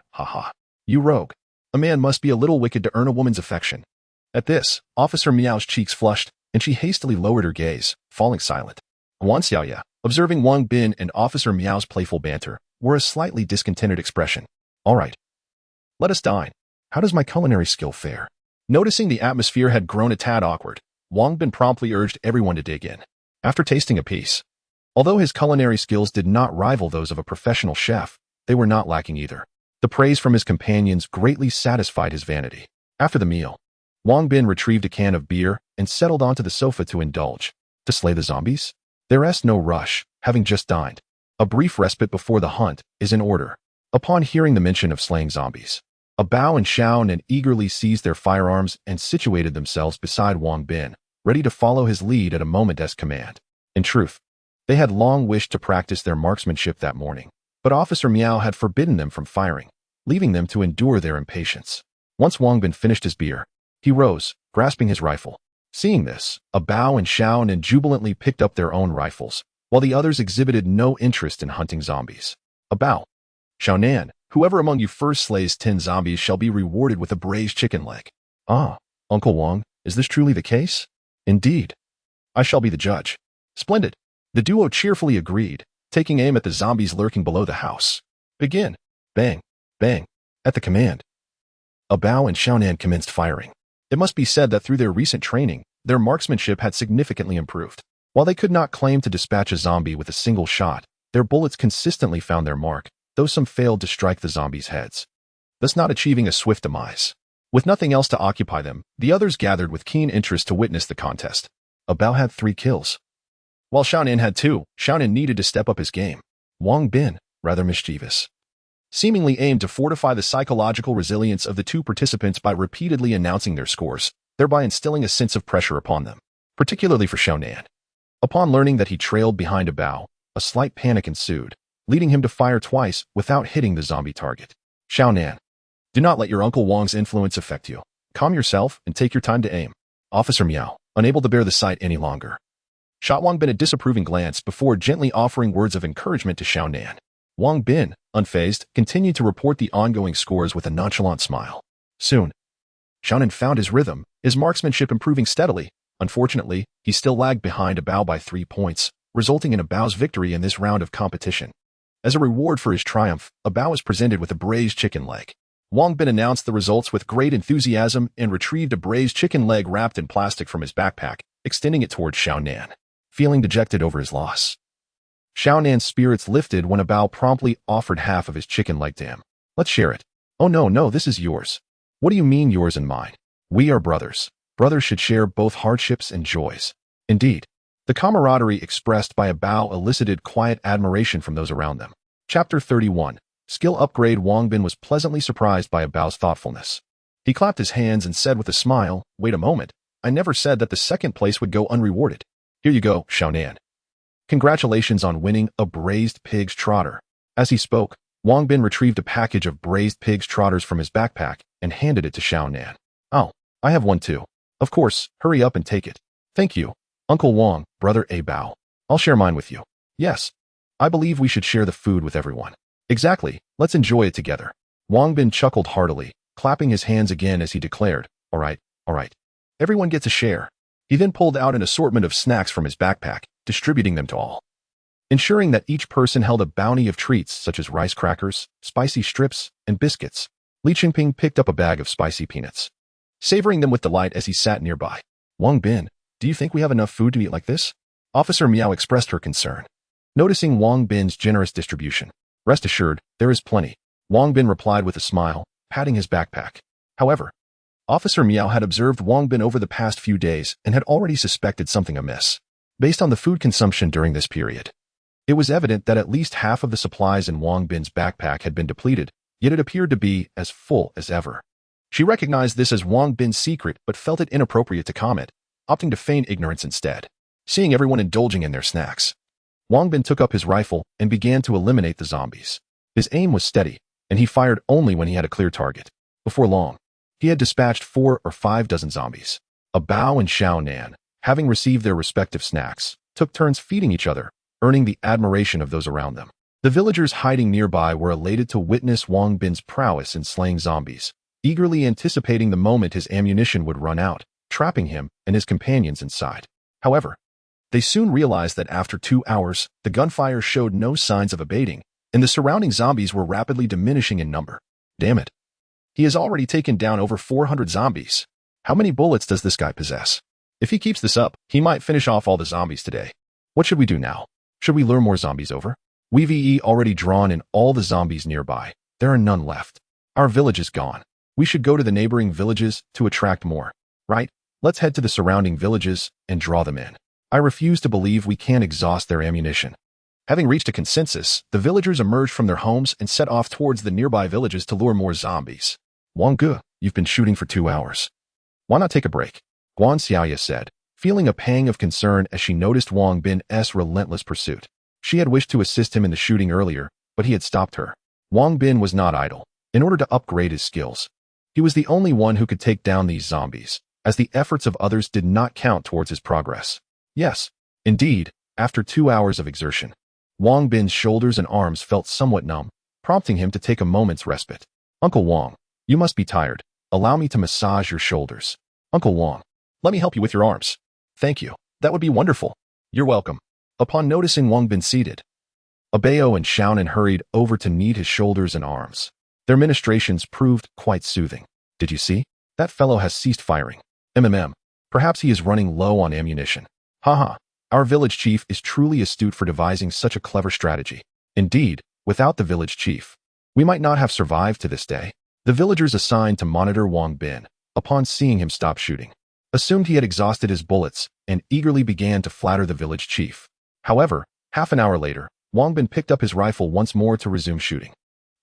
You rogue. A man must be a little wicked to earn a woman's affection. At this, Officer Miao's cheeks flushed, and she hastily lowered her gaze, falling silent. Wan Xiaoya, observing Wang Bin and Officer Miao's playful banter, wore a slightly discontented expression. All right. Let us dine. How does my culinary skill fare? Noticing the atmosphere had grown a tad awkward, Wang Bin promptly urged everyone to dig in. After tasting a piece, although his culinary skills did not rival those of a professional chef, they were not lacking either. The praise from his companions greatly satisfied his vanity. After the meal, Wang Bin retrieved a can of beer and settled onto the sofa to indulge. To slay the zombies? There is no rush, having just dined. A brief respite before the hunt is in order. Upon hearing the mention of slaying zombies, Bao and Qian eagerly seized their firearms and situated themselves beside Wang Bin, ready to follow his lead at a moment's command. In truth, they had long wished to practice their marksmanship that morning, but Officer Miao had forbidden them from firing, leaving them to endure their impatience. Once Wang Bin finished his beer, he rose, grasping his rifle. Seeing this, Bao and Qian jubilantly picked up their own rifles, while the others exhibited no interest in hunting zombies. Bao, Xiaonan, whoever among you first slays 10 zombies shall be rewarded with a braised chicken leg. Ah, Uncle Wang, is this truly the case? Indeed. I shall be the judge. Splendid. The duo cheerfully agreed, taking aim at the zombies lurking below the house. Begin. Bang, bang. At the command, Bao and Xiaonan commenced firing. It must be said that through their recent training, their marksmanship had significantly improved. While they could not claim to dispatch a zombie with a single shot, their bullets consistently found their mark, though some failed to strike the zombies' heads, thus not achieving a swift demise. With nothing else to occupy them, the others gathered with keen interest to witness the contest. Bao had 3 kills, while Xiaonan had 2. Xiaonan needed to step up his game. Wang Bin, rather mischievous, seemingly aimed to fortify the psychological resilience of the 2 participants by repeatedly announcing their scores, thereby instilling a sense of pressure upon them, particularly for Xiaonan. Upon learning that he trailed behind Bao, a slight panic ensued, leading him to fire twice without hitting the zombie target. Xiaonan, do not let your Uncle Wang's influence affect you. Calm yourself and take your time to aim. Officer Miao, unable to bear the sight any longer, shot Wang Bin a disapproving glance before gently offering words of encouragement to Xiaonan. Wang Bin, unfazed, continued to report the ongoing scores with a nonchalant smile. Soon, Xiaonan found his rhythm, his marksmanship improving steadily. Unfortunately, he still lagged behind Bao by 3 points, resulting in Bao's victory in this round of competition. As a reward for his triumph, Bao was presented with a braised chicken leg. Wang Bin announced the results with great enthusiasm and retrieved a braised chicken leg wrapped in plastic from his backpack, extending it towards Xiaonan. Feeling dejected over his loss, Xiaonan's spirits lifted when Bao promptly offered half of his chicken leg to him. Let's share it. Oh no, this is yours. What do you mean yours and mine? We are brothers. Brothers should share both hardships and joys. Indeed, the camaraderie expressed by Bao elicited quiet admiration from those around them. Chapter 31. Skill Upgrade. Wang Bin was pleasantly surprised by Bao's thoughtfulness. He clapped his hands and said with a smile, wait a moment, I never said that the second place would go unrewarded. Here you go, Xiaonan. Congratulations on winning a braised pig's trotter. As he spoke, Wang Bin retrieved a package of braised pig's trotters from his backpack and handed it to Xiaonan. Oh, I have one too. Of course, hurry up and take it. Thank you, Uncle Wang, brother Bao. I'll share mine with you. Yes, I believe we should share the food with everyone. Exactly, let's enjoy it together. Wang Bin chuckled heartily, clapping his hands again as he declared, all right. Everyone gets a share. He then pulled out an assortment of snacks from his backpack, distributing them to all, ensuring that each person held a bounty of treats such as rice crackers, spicy strips, and biscuits. Li Qingping picked up a bag of spicy peanuts, savoring them with delight as he sat nearby. Wang Bin, do you think we have enough food to eat like this? Officer Miao expressed her concern, noticing Wang Bin's generous distribution. Rest assured, there is plenty, Wang Bin replied with a smile, patting his backpack. However, Officer Miao had observed Wang Bin over the past few days and had already suspected something amiss. Based on the food consumption during this period, it was evident that at least half of the supplies in Wang Bin's backpack had been depleted, yet it appeared to be as full as ever. She recognized this as Wang Bin's secret but felt it inappropriate to comment, opting to feign ignorance instead. Seeing everyone indulging in their snacks, Wang Bin took up his rifle and began to eliminate the zombies. His aim was steady, and he fired only when he had a clear target. Before long, he had dispatched 4 or 5 dozen zombies. Bao and Xiaonan, having received their respective snacks, took turns feeding each other, earning the admiration of those around them. The villagers hiding nearby were elated to witness Wang Bin's prowess in slaying zombies, eagerly anticipating the moment his ammunition would run out, trapping him and his companions inside. However, they soon realized that after 2 hours, the gunfire showed no signs of abating, and the surrounding zombies were rapidly diminishing in number. Damn it. He has already taken down over 400 zombies. How many bullets does this guy possess? If he keeps this up, he might finish off all the zombies today. What should we do now? Should we lure more zombies over? We've already drawn in all the zombies nearby. There are none left. Our village is gone. We should go to the neighboring villages to attract more, right? Let's head to the surrounding villages and draw them in. I refuse to believe we can't exhaust their ammunition. Having reached a consensus, the villagers emerged from their homes and set off towards the nearby villages to lure more zombies. Wang, you've been shooting for 2 hours. Why not take a break? Guan Xiaoya said, feeling a pang of concern as she noticed Wang Bin's relentless pursuit. She had wished to assist him in the shooting earlier, but he had stopped her. Wang Bin was not idle. In order to upgrade his skills, he was the only one who could take down these zombies, as the efforts of others did not count towards his progress. Yes, indeed, after 2 hours of exertion, Wang Bin's shoulders and arms felt somewhat numb, prompting him to take a moment's respite. Uncle Wang, you must be tired. Allow me to massage your shoulders. Uncle Wang, let me help you with your arms. Thank you. That would be wonderful. You're welcome. Upon noticing Wang Bin seated, Bao and Qian hurried over to knead his shoulders and arms. Their ministrations proved quite soothing. Did you see? That fellow has ceased firing. Perhaps he is running low on ammunition. Haha. Our village chief is truly astute for devising such a clever strategy. Indeed, without the village chief, we might not have survived to this day. The villagers assigned to monitor Wang Bin, upon seeing him stop shooting, assumed he had exhausted his bullets and eagerly began to flatter the village chief. However, half an hour later, Wang Bin picked up his rifle once more to resume shooting.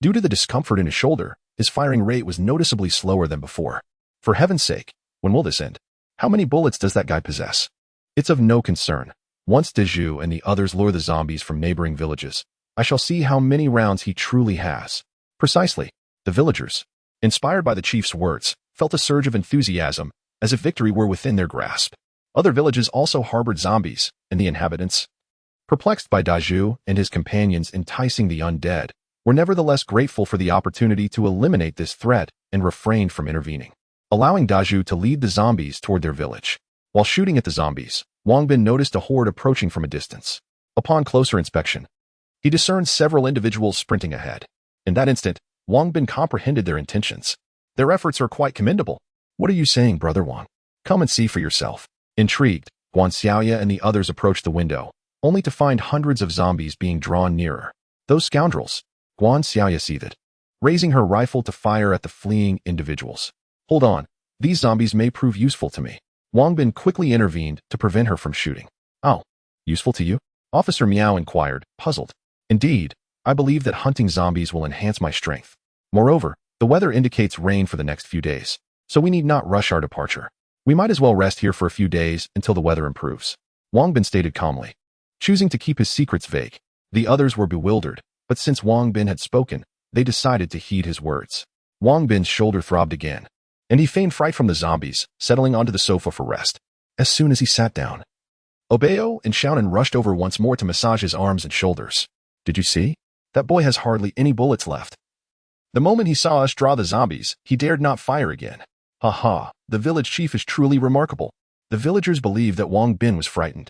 Due to the discomfort in his shoulder, his firing rate was noticeably slower than before. For heaven's sake, when will this end? How many bullets does that guy possess? It's of no concern. Once Zhao and the others lure the zombies from neighboring villages, I shall see how many rounds he truly has. Precisely. The villagers, inspired by the chief's words, felt a surge of enthusiasm, as if victory were within their grasp. Other villages also harbored zombies, and the inhabitants, perplexed by Zhao and his companions enticing the undead, were nevertheless grateful for the opportunity to eliminate this threat and refrained from intervening, allowing Zhao to lead the zombies toward their village. While shooting at the zombies, Wang Bin noticed a horde approaching from a distance. Upon closer inspection, he discerned several individuals sprinting ahead. In that instant, Wang Bin comprehended their intentions. Their efforts are quite commendable. What are you saying, Brother Wang? Come and see for yourself. Intrigued, Guan Xiaoya and the others approached the window, only to find hundreds of zombies being drawn nearer. Those scoundrels, Guan Xiaoya seethed, raising her rifle to fire at the fleeing individuals. Hold on, these zombies may prove useful to me. Wang Bin quickly intervened to prevent her from shooting. Oh, useful to you? Officer Miao inquired, puzzled. Indeed, I believe that hunting zombies will enhance my strength. Moreover, the weather indicates rain for the next few days, so we need not rush our departure. We might as well rest here for a few days until the weather improves. Wang Bin stated calmly, choosing to keep his secrets vague. The others were bewildered, but since Wang Bin had spoken, they decided to heed his words. Wang Bin's shoulder throbbed again, and he feigned fright from the zombies, settling onto the sofa for rest. As soon as he sat down, Bao and Qian rushed over once more to massage his arms and shoulders. Did you see? That boy has hardly any bullets left. The moment he saw us draw the zombies, he dared not fire again. Ha ha, the village chief is truly remarkable. The villagers believed that Wang Bin was frightened,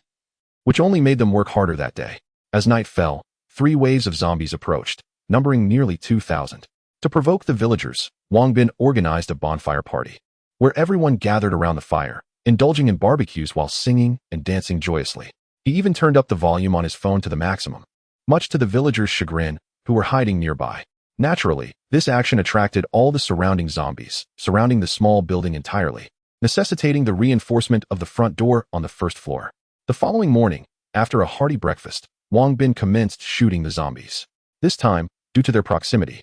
which only made them work harder that day. As night fell, 3 waves of zombies approached, numbering nearly 2,000. To provoke the villagers, Wang Bin organized a bonfire party, where everyone gathered around the fire, indulging in barbecues while singing and dancing joyously. He even turned up the volume on his phone to the maximum, much to the villagers' chagrin, who were hiding nearby. Naturally, this action attracted all the surrounding zombies, surrounding the small building entirely, necessitating the reinforcement of the front door on the first floor. The following morning, after a hearty breakfast, Wang Bin commenced shooting the zombies. This time, due to their proximity,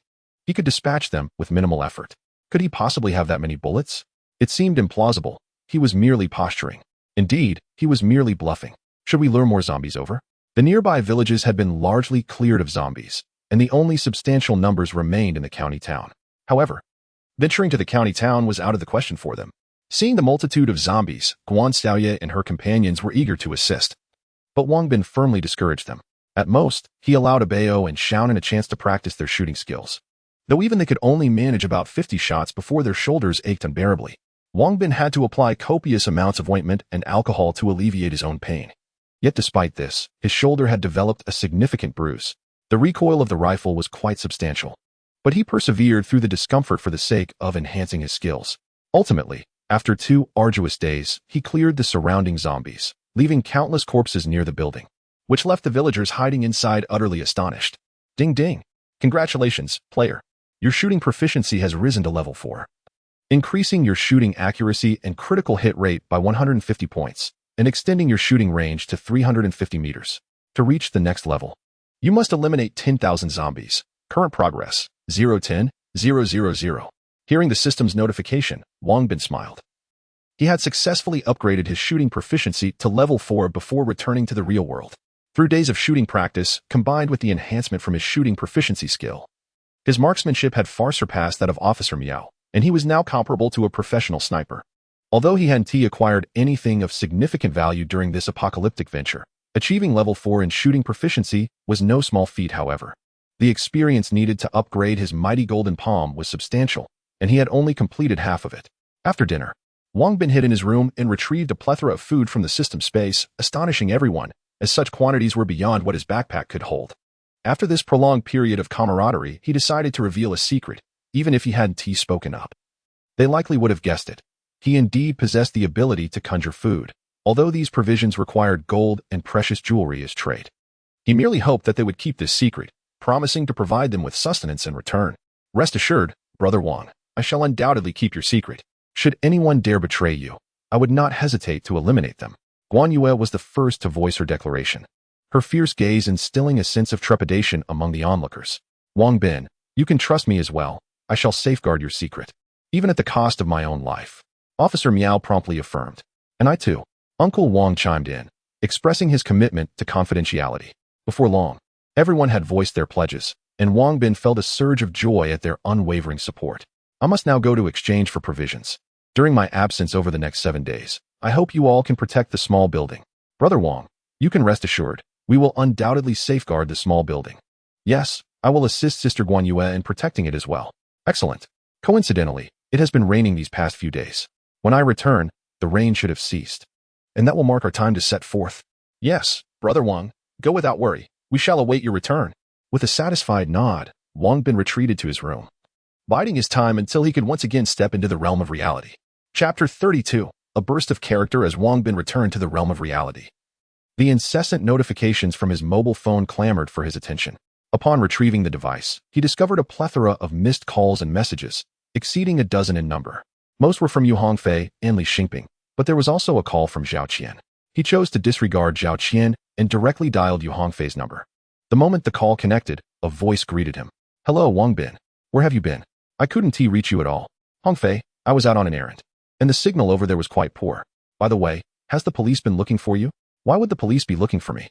he could dispatch them with minimal effort. Could he possibly have that many bullets? It seemed implausible. He was merely posturing. Indeed, he was merely bluffing. Should we lure more zombies over? The nearby villages had been largely cleared of zombies, and the only substantial numbers remained in the county town. However, venturing to the county town was out of the question for them. Seeing the multitude of zombies, Guan Xiaoya and her companions were eager to assist, but Wang Bin firmly discouraged them. At most, he allowed Bao and Qian a chance to practice their shooting skills. though even they could only manage about 50 shots before their shoulders ached unbearably. Wang Bin had to apply copious amounts of ointment and alcohol to alleviate his own pain. Yet despite this, his shoulder had developed a significant bruise. The recoil of the rifle was quite substantial. But he persevered through the discomfort for the sake of enhancing his skills. Ultimately, after 2 arduous days, he cleared the surrounding zombies, leaving countless corpses near the building, which left the villagers hiding inside utterly astonished. Ding ding! Congratulations, player. Your shooting proficiency has risen to level 4. Increasing your shooting accuracy and critical hit rate by 150 points, and extending your shooting range to 350 meters. To reach the next level, you must eliminate 10,000 zombies. Current progress, 010,000. Hearing the system's notification, Wang Bin smiled. He had successfully upgraded his shooting proficiency to level 4 before returning to the real world. Through days of shooting practice, combined with the enhancement from his shooting proficiency skill, his marksmanship had far surpassed that of Officer Miao, and he was now comparable to a professional sniper. Although he hadn't acquired anything of significant value during this apocalyptic venture, achieving level 4 in shooting proficiency was no small feat, however. The experience needed to upgrade his mighty golden palm was substantial, and he had only completed half of it. After dinner, Wang Bin hid in his room and retrieved a plethora of food from the system space, astonishing everyone, as such quantities were beyond what his backpack could hold. After this prolonged period of camaraderie, he decided to reveal a secret, even if he hadn't spoken up. They likely would have guessed it. He indeed possessed the ability to conjure food, although these provisions required gold and precious jewelry as trade. He merely hoped that they would keep this secret, promising to provide them with sustenance in return. Rest assured, Brother Wang, I shall undoubtedly keep your secret. Should anyone dare betray you, I would not hesitate to eliminate them. Guan Yue was the first to voice her declaration, her fierce gaze instilling a sense of trepidation among the onlookers. Wang Bin, you can trust me as well. I shall safeguard your secret, even at the cost of my own life. Officer Miao promptly affirmed. And I too. Uncle Wang chimed in, expressing his commitment to confidentiality. Before long, everyone had voiced their pledges, and Wang Bin felt a surge of joy at their unwavering support. I must now go to exchange for provisions. During my absence over the next 7 days, I hope you all can protect the small building. Brother Wang, you can rest assured, we will undoubtedly safeguard the small building. Yes, I will assist Sister Guan Yue in protecting it as well. Excellent. Coincidentally, it has been raining these past few days. When I return, the rain should have ceased. And that will mark our time to set forth. Yes, Brother Wang, go without worry. We shall await your return. With a satisfied nod, Wang Bin retreated to his room, biding his time until he could once again step into the realm of reality. Chapter 32. A burst of character as Wang Bin returned to the realm of reality. The incessant notifications from his mobile phone clamored for his attention. Upon retrieving the device, he discovered a plethora of missed calls and messages, exceeding a dozen in number. Most were from Yu Hongfei and Li Xingping, but there was also a call from Zhao Qian. He chose to disregard Zhao Qian and directly dialed Yu Hongfei's number. The moment the call connected, a voice greeted him. Hello, Wang Bin. Where have you been? I couldn't reach you at all. Hongfei, I was out on an errand, and the signal over there was quite poor. By the way, has the police been looking for you? Why would the police be looking for me?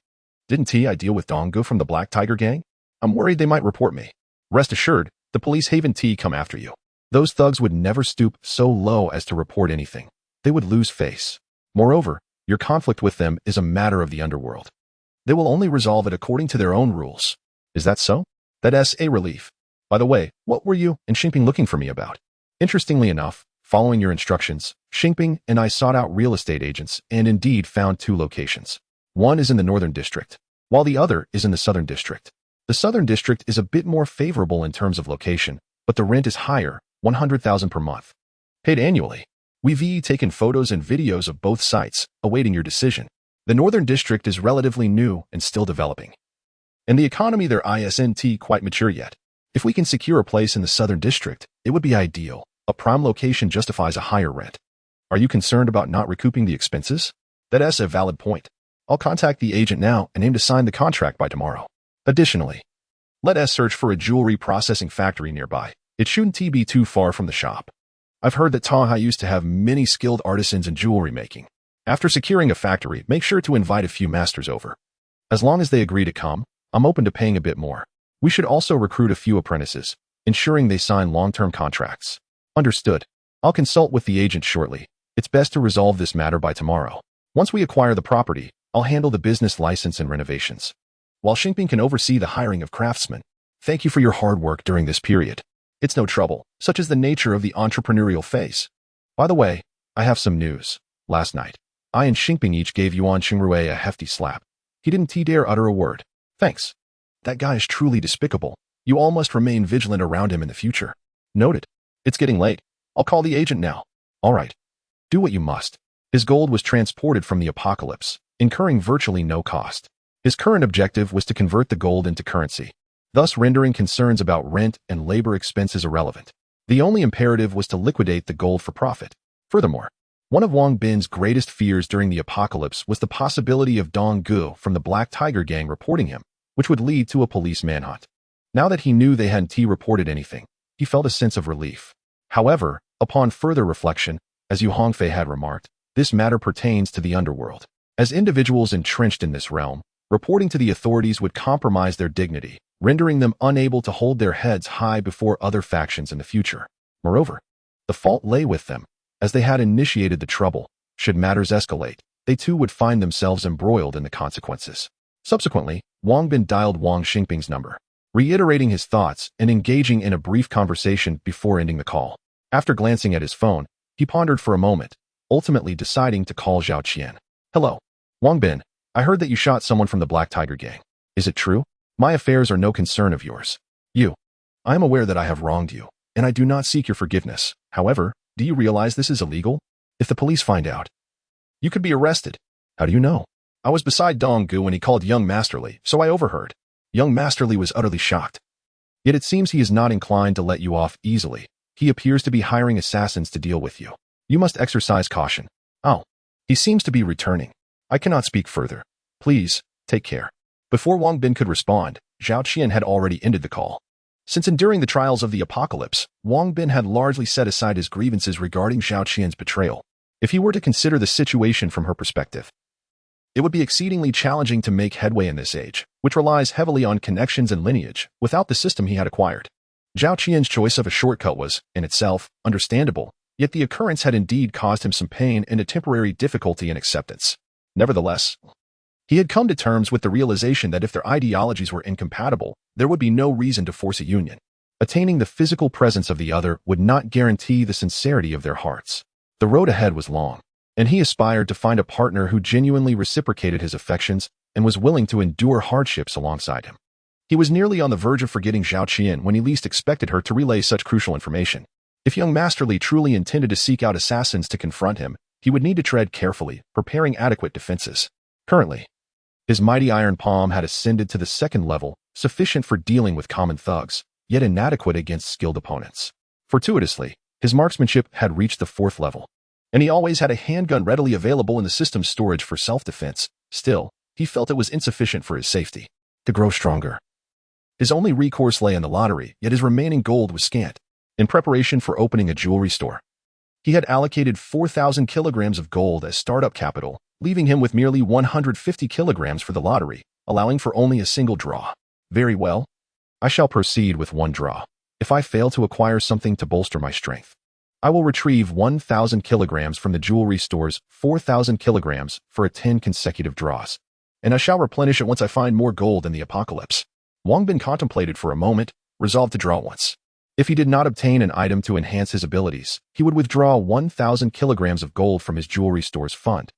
Didn't I deal with Donggu from the Black Tiger gang? I'm worried they might report me. Rest assured, the police haven't come after you. Those thugs would never stoop so low as to report anything. They would lose face. Moreover, your conflict with them is a matter of the underworld. They will only resolve it according to their own rules. Is that so? That's a relief. By the way, what were you and Xingping looking for me about? Interestingly enough, following your instructions, Xingping and I sought out real estate agents and indeed found 2 locations. One is in the northern district, while the other is in the southern district. The southern district is a bit more favorable in terms of location, but the rent is higher, 100,000 per month. Paid annually. We've taken photos and videos of both sites, awaiting your decision. The northern district is relatively new and still developing, and the economy there isn't quite mature yet. If we can secure a place in the southern district, it would be ideal. A prime location justifies a higher rent. Are you concerned about not recouping the expenses? That's a valid point. I'll contact the agent now and aim to sign the contract by tomorrow. Additionally, let us search for a jewelry processing factory nearby. It shouldn't be too far from the shop. I've heard that Tanghai used to have many skilled artisans in jewelry making. After securing a factory, make sure to invite a few masters over. As long as they agree to come, I'm open to paying a bit more. We should also recruit a few apprentices, ensuring they sign long-term contracts. Understood. I'll consult with the agent shortly. It's best to resolve this matter by tomorrow. Once we acquire the property, I'll handle the business license and renovations, while Xingping can oversee the hiring of craftsmen. Thank you for your hard work during this period. It's no trouble, such as the nature of the entrepreneurial phase. By the way, I have some news. Last night, I and Xingping each gave Yuan Qingrui a hefty slap. He didn't dare utter a word. Thanks. That guy is truly despicable. You all must remain vigilant around him in the future. Noted. It's getting late. I'll call the agent now. All right. Do what you must. His gold was transported from the apocalypse, incurring virtually no cost. His current objective was to convert the gold into currency, thus rendering concerns about rent and labor expenses irrelevant. The only imperative was to liquidate the gold for profit. Furthermore, one of Wang Bin's greatest fears during the apocalypse was the possibility of Dong Gu from the Black Tiger Gang reporting him, which would lead to a police manhunt. Now that he knew they hadn't reported anything, he felt a sense of relief. However, upon further reflection, as Yu Hongfei had remarked, this matter pertains to the underworld. As individuals entrenched in this realm, reporting to the authorities would compromise their dignity, rendering them unable to hold their heads high before other factions in the future. Moreover, the fault lay with them, as they had initiated the trouble. Should matters escalate, they too would find themselves embroiled in the consequences. Subsequently, Wang Bin dialed Wang Xingping's number, reiterating his thoughts and engaging in a brief conversation before ending the call. After glancing at his phone, he pondered for a moment, ultimately deciding to call Zhao Qian. Hello. Wang Bin, I heard that you shot someone from the Black Tiger Gang. Is it true? My affairs are no concern of yours. I am aware that I have wronged you, and I do not seek your forgiveness. However, do you realize this is illegal? If the police find out, you could be arrested. How do you know? I was beside Dong Gu when he called young Masterly, so I overheard. Young Masterly was utterly shocked. Yet it seems he is not inclined to let you off easily. He appears to be hiring assassins to deal with you. You must exercise caution. Oh, he seems to be returning. I cannot speak further. Please, take care. Before Wang Bin could respond, Zhao Qian had already ended the call. Since enduring the trials of the apocalypse, Wang Bin had largely set aside his grievances regarding Zhao Qian's betrayal. If he were to consider the situation from her perspective, it would be exceedingly challenging to make headway in this age, which relies heavily on connections and lineage, without the system he had acquired. Zhao Qian's choice of a shortcut was, in itself, understandable, yet the occurrence had indeed caused him some pain and a temporary difficulty in acceptance. Nevertheless, he had come to terms with the realization that if their ideologies were incompatible, there would be no reason to force a union. Attaining the physical presence of the other would not guarantee the sincerity of their hearts. The road ahead was long, and he aspired to find a partner who genuinely reciprocated his affections and was willing to endure hardships alongside him. He was nearly on the verge of forgetting Zhao Qian when he least expected her to relay such crucial information. If young Masterly truly intended to seek out assassins to confront him, he would need to tread carefully, preparing adequate defenses. Currently, his mighty iron palm had ascended to the second level, sufficient for dealing with common thugs, yet inadequate against skilled opponents. Fortuitously, his marksmanship had reached the fourth level, and he always had a handgun readily available in the system's storage for self-defense. Still, he felt it was insufficient for his safety. To grow stronger, his only recourse lay in the lottery, yet his remaining gold was scant. In preparation for opening a jewelry store, he had allocated 4,000 kilograms of gold as startup capital, leaving him with merely 150 kilograms for the lottery, allowing for only a single draw. Very well. I shall proceed with one draw. If I fail to acquire something to bolster my strength, I will retrieve 1,000 kilograms from the jewelry store's 4,000 kilograms for 10 consecutive draws, and I shall replenish it once I find more gold in the apocalypse. Wang Bin contemplated for a moment, resolved to draw once. If he did not obtain an item to enhance his abilities, he would withdraw 1,000 kilograms of gold from his jewelry store's fund,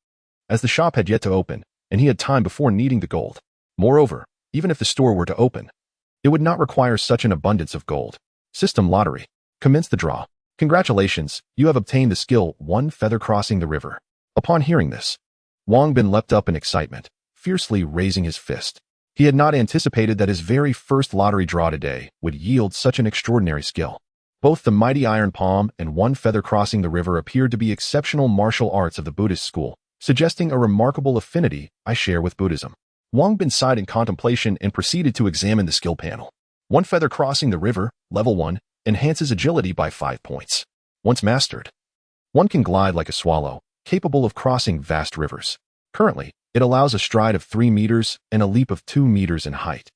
as the shop had yet to open, and he had time before needing the gold. Moreover, even if the store were to open, it would not require such an abundance of gold. System lottery. Commence the draw. Congratulations, you have obtained the skill 1 feather crossing the river. Upon hearing this, Wang Bin leapt up in excitement, fiercely raising his fist. He had not anticipated that his very first lottery draw today would yield such an extraordinary skill. Both the mighty iron palm and 1 feather crossing the river appeared to be exceptional martial arts of the Buddhist school, suggesting a remarkable affinity I share with Buddhism. Wang Bin sighed in contemplation and proceeded to examine the skill panel. 1 feather crossing the river, level 1, enhances agility by 5 points. Once mastered, one can glide like a swallow, capable of crossing vast rivers. Currently, it allows a stride of 3 meters and a leap of 2 meters in height,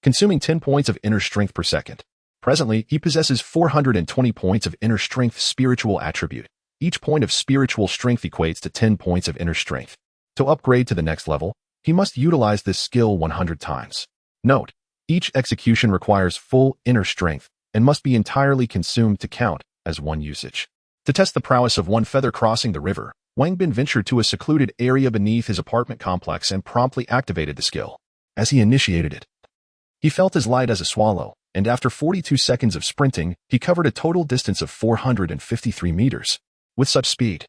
consuming 10 points of inner strength per second. Presently, he possesses 420 points of inner strength spiritual attribute. Each point of spiritual strength equates to 10 points of inner strength. To upgrade to the next level, he must utilize this skill 100 times. Note, each execution requires full inner strength, and must be entirely consumed to count as one usage. To test the prowess of one feather crossing the river, Wang Bin ventured to a secluded area beneath his apartment complex and promptly activated the skill. As he initiated it, he felt as light as a swallow, and after 42 seconds of sprinting, he covered a total distance of 453 meters. With such speed,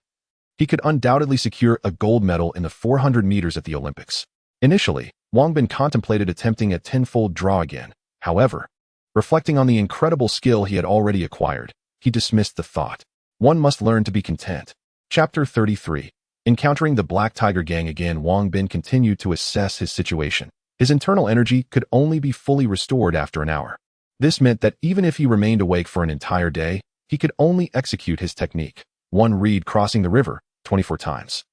he could undoubtedly secure a gold medal in the 400 meters at the Olympics. Initially, Wang Bin contemplated attempting a tenfold draw again. However, reflecting on the incredible skill he had already acquired, he dismissed the thought. One must learn to be content. Chapter 33. Encountering the Black Tiger Gang again, Wang Bin continued to assess his situation. His internal energy could only be fully restored after an hour. This meant that even if he remained awake for an entire day, he could only execute his technique, one reed crossing the river, 24 times.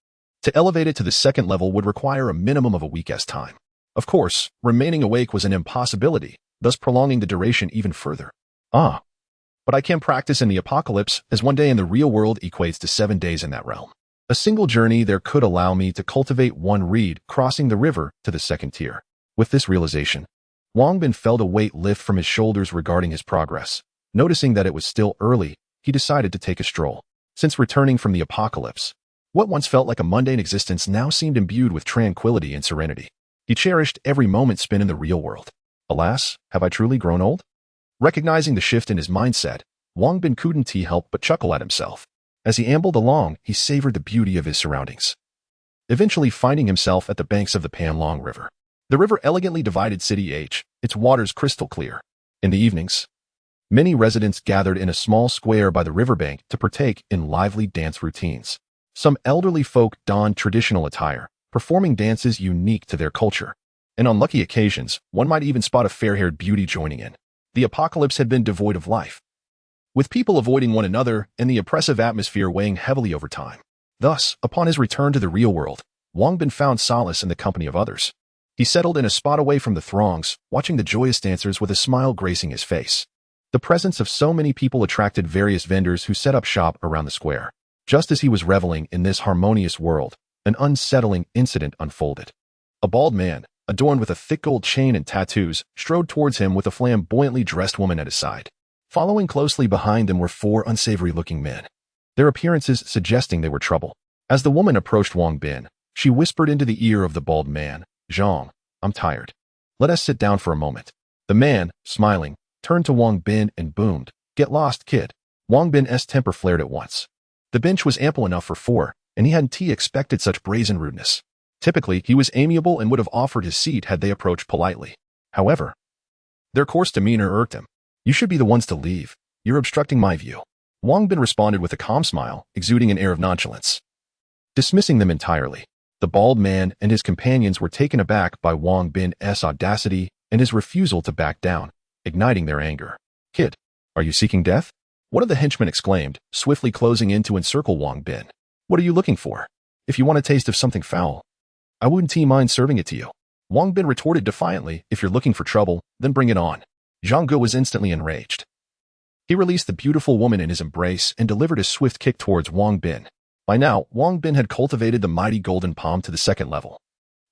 To elevate it to the second level would require a minimum of a week's time. Of course, remaining awake was an impossibility, thus prolonging the duration even further. But I can practice in the apocalypse, as one day in the real world equates to 7 days in that realm. A single journey there could allow me to cultivate one reed crossing the river to the second tier. With this realization, Wang Bin felt a weight lift from his shoulders regarding his progress. Noticing that it was still early, he decided to take a stroll. Since returning from the apocalypse, what once felt like a mundane existence now seemed imbued with tranquility and serenity. He cherished every moment spent in the real world. Alas, have I truly grown old? Recognizing the shift in his mindset, Wang Bin couldn't help but chuckle at himself. As he ambled along, he savored the beauty of his surroundings, eventually finding himself at the banks of the Panlong River. The river elegantly divided City H, its waters crystal clear. In the evenings, many residents gathered in a small square by the riverbank to partake in lively dance routines. Some elderly folk donned traditional attire, performing dances unique to their culture. And on lucky occasions, one might even spot a fair-haired beauty joining in. The apocalypse had been devoid of life, with people avoiding one another and the oppressive atmosphere weighing heavily over time. Thus, upon his return to the real world, Wang Bin found solace in the company of others. He settled in a spot away from the throngs, watching the joyous dancers with a smile gracing his face. The presence of so many people attracted various vendors who set up shop around the square. Just as he was reveling in this harmonious world, an unsettling incident unfolded. A bald man, adorned with a thick gold chain and tattoos, strode towards him with a flamboyantly dressed woman at his side. Following closely behind them were 4 unsavory-looking men, their appearances suggesting they were trouble. As the woman approached Wang Bin, she whispered into the ear of the bald man, "Zhao, I'm tired. Let us sit down for a moment." The man, smiling, turned to Wang Bin and boomed, "Get lost, kid." Wang Bin's temper flared at once. The bench was ample enough for 4, and he hadn't expected such brazen rudeness. Typically, he was amiable and would have offered his seat had they approached politely. However, their coarse demeanor irked him. "You should be the ones to leave. You're obstructing my view." Wang Bin responded with a calm smile, exuding an air of nonchalance. Dismissing them entirely, the bald man and his companions were taken aback by Wang Bin's audacity and his refusal to back down, igniting their anger. "Kid, are you seeking death?" one of the henchmen exclaimed, swiftly closing in to encircle Wang Bin. "What are you looking for? If you want a taste of something foul, I wouldn't mind serving it to you." Wang Bin retorted defiantly, "If you're looking for trouble, then bring it on." Zhang was instantly enraged. He released the beautiful woman in his embrace and delivered a swift kick towards Wang Bin. By now, Wang Bin had cultivated the mighty golden palm to the second level,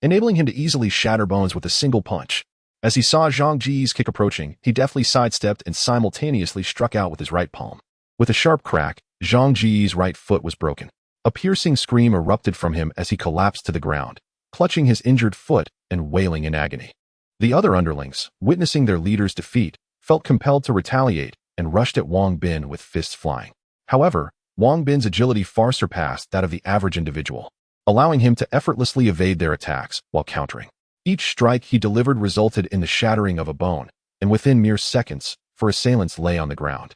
enabling him to easily shatter bones with a single punch. As he saw Zhang Ji's kick approaching, he deftly sidestepped and simultaneously struck out with his right palm. With a sharp crack, Zhang Ji's right foot was broken. A piercing scream erupted from him as he collapsed to the ground, clutching his injured foot and wailing in agony. The other underlings, witnessing their leader's defeat, felt compelled to retaliate and rushed at Wang Bin with fists flying. However, Wang Bin's agility far surpassed that of the average individual, allowing him to effortlessly evade their attacks while countering. Each strike he delivered resulted in the shattering of a bone, and within mere seconds, 4 assailants lay on the ground.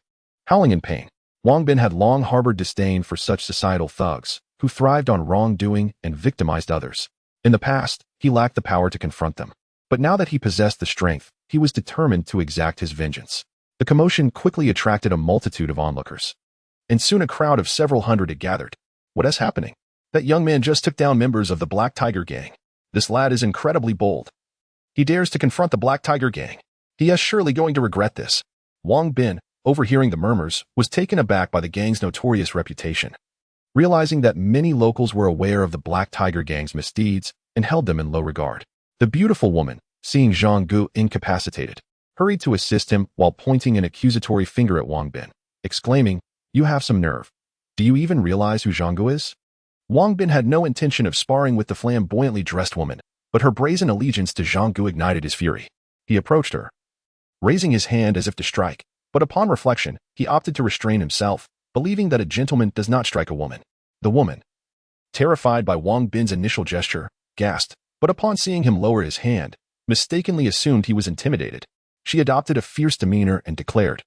Howling in pain, Wang Bin had long harbored disdain for such societal thugs, who thrived on wrongdoing and victimized others. In the past, he lacked the power to confront them. But now that he possessed the strength, he was determined to exact his vengeance. The commotion quickly attracted a multitude of onlookers, and soon a crowd of several hundred had gathered. "What is happening? That young man just took down members of the Black Tiger Gang. This lad is incredibly bold. He dares to confront the Black Tiger Gang. He is surely going to regret this." Wang Bin, overhearing the murmurs, was taken aback by the gang's notorious reputation. Realizing that many locals were aware of the Black Tiger Gang's misdeeds and held them in low regard. The beautiful woman, seeing Zhang incapacitated, hurried to assist him while pointing an accusatory finger at Wang Bin, exclaiming, "You have some nerve. Do you even realize who Zhao is?" Wang Bin had no intention of sparring with the flamboyantly dressed woman, but her brazen allegiance to Zhao ignited his fury. He approached her, raising his hand as if to strike, but upon reflection, he opted to restrain himself, believing that a gentleman does not strike a woman. The woman, terrified by Wang Bin's initial gesture, gasped, but upon seeing him lower his hand, mistakenly assumed he was intimidated. She adopted a fierce demeanor and declared,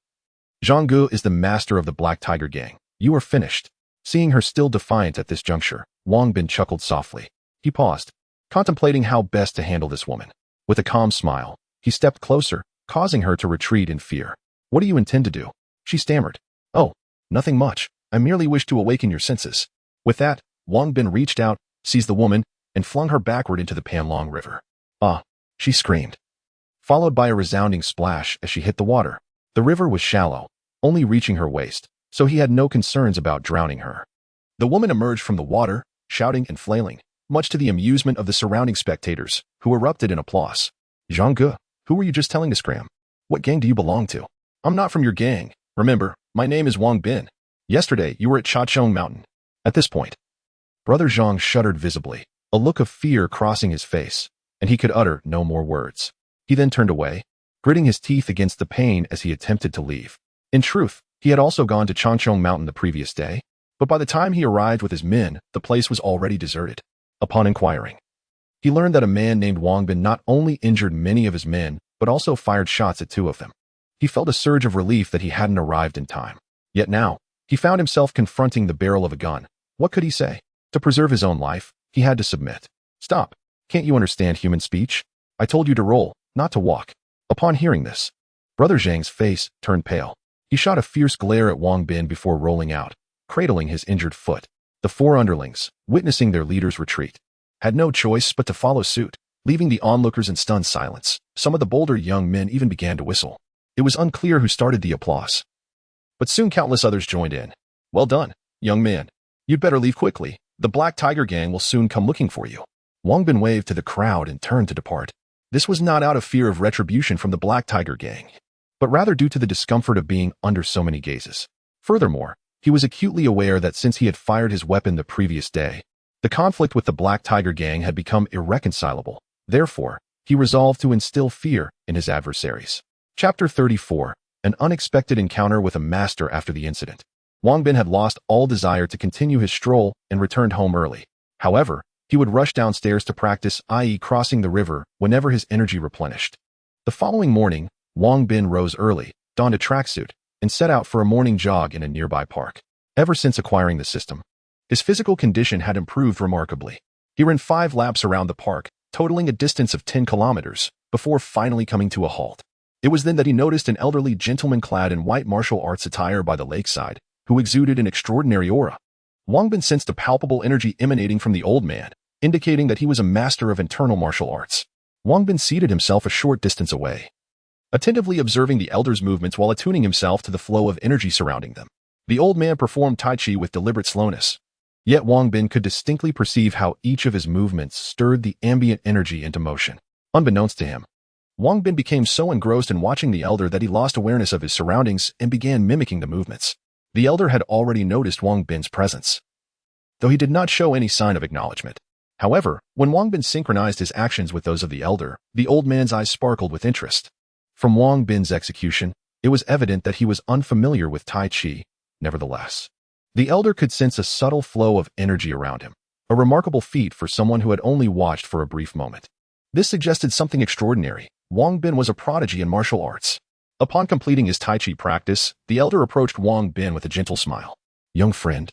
"Zhao is the master of the Black Tiger Gang. You are finished." Seeing her still defiant at this juncture, Wang Bin chuckled softly. He paused, contemplating how best to handle this woman. With a calm smile, he stepped closer, causing her to retreat in fear. "What do you intend to do?" she stammered. "Oh, nothing much. I merely wish to awaken your senses." With that, Wang Bin reached out, seized the woman, and flung her backward into the Panlong River. "Ah!" she screamed, followed by a resounding splash as she hit the water. The river was shallow, only reaching her waist, so he had no concerns about drowning her. The woman emerged from the water, shouting and flailing, much to the amusement of the surrounding spectators, who erupted in applause. "Zhao, who were you just telling to scram? What gang do you belong to?" "I'm not from your gang. Remember, my name is Wang Bin. Yesterday, you were at Chachong Mountain." At this point, Brother Zhang shuddered visibly, a look of fear crossing his face, and he could utter no more words. He then turned away, gritting his teeth against the pain as he attempted to leave. In truth, he had also gone to Changchong Mountain the previous day, but by the time he arrived with his men, the place was already deserted. Upon inquiring, he learned that a man named Wang Bin not only injured many of his men, but also fired shots at two of them. He felt a surge of relief that he hadn't arrived in time. Yet now, he found himself confronting the barrel of a gun. What could he say? To preserve his own life, he had to submit. "Stop. Can't you understand human speech? I told you to roll, not to walk." Upon hearing this, Brother Zhang's face turned pale. He shot a fierce glare at Wang Bin before rolling out, cradling his injured foot. The four underlings, witnessing their leader's retreat, had no choice but to follow suit, leaving the onlookers in stunned silence. Some of the bolder young men even began to whistle. It was unclear who started the applause, but soon countless others joined in. "Well done, young man. You'd better leave quickly. The Black Tiger Gang will soon come looking for you." Wang Bin waved to the crowd and turned to depart. This was not out of fear of retribution from the Black Tiger Gang, but rather due to the discomfort of being under so many gazes. Furthermore, he was acutely aware that since he had fired his weapon the previous day, the conflict with the Black Tiger Gang had become irreconcilable. Therefore, he resolved to instill fear in his adversaries. Chapter 34. An unexpected encounter with a master after the incident. Wang Bin had lost all desire to continue his stroll and returned home early. However, he would rush downstairs to practice, i.e. crossing the river, whenever his energy replenished. The following morning, Wang Bin rose early, donned a tracksuit, and set out for a morning jog in a nearby park. Ever since acquiring the system, his physical condition had improved remarkably. He ran 5 laps around the park, totaling a distance of 10 kilometers, before finally coming to a halt. It was then that he noticed an elderly gentleman clad in white martial arts attire by the lakeside, who exuded an extraordinary aura. Wang Bin sensed a palpable energy emanating from the old man, indicating that he was a master of internal martial arts. Wang Bin seated himself a short distance away, attentively observing the elder's movements while attuning himself to the flow of energy surrounding them. The old man performed Tai Chi with deliberate slowness, yet Wang Bin could distinctly perceive how each of his movements stirred the ambient energy into motion. Unbeknownst to him, Wang Bin became so engrossed in watching the elder that he lost awareness of his surroundings and began mimicking the movements. The elder had already noticed Wang Bin's presence, though he did not show any sign of acknowledgement. However, when Wang Bin synchronized his actions with those of the elder, the old man's eyes sparkled with interest. From Wang Bin's execution, it was evident that he was unfamiliar with Tai Chi. Nevertheless, the elder could sense a subtle flow of energy around him, a remarkable feat for someone who had only watched for a brief moment. This suggested something extraordinary. Wang Bin was a prodigy in martial arts. Upon completing his Tai Chi practice, the elder approached Wang Bin with a gentle smile. "Young friend,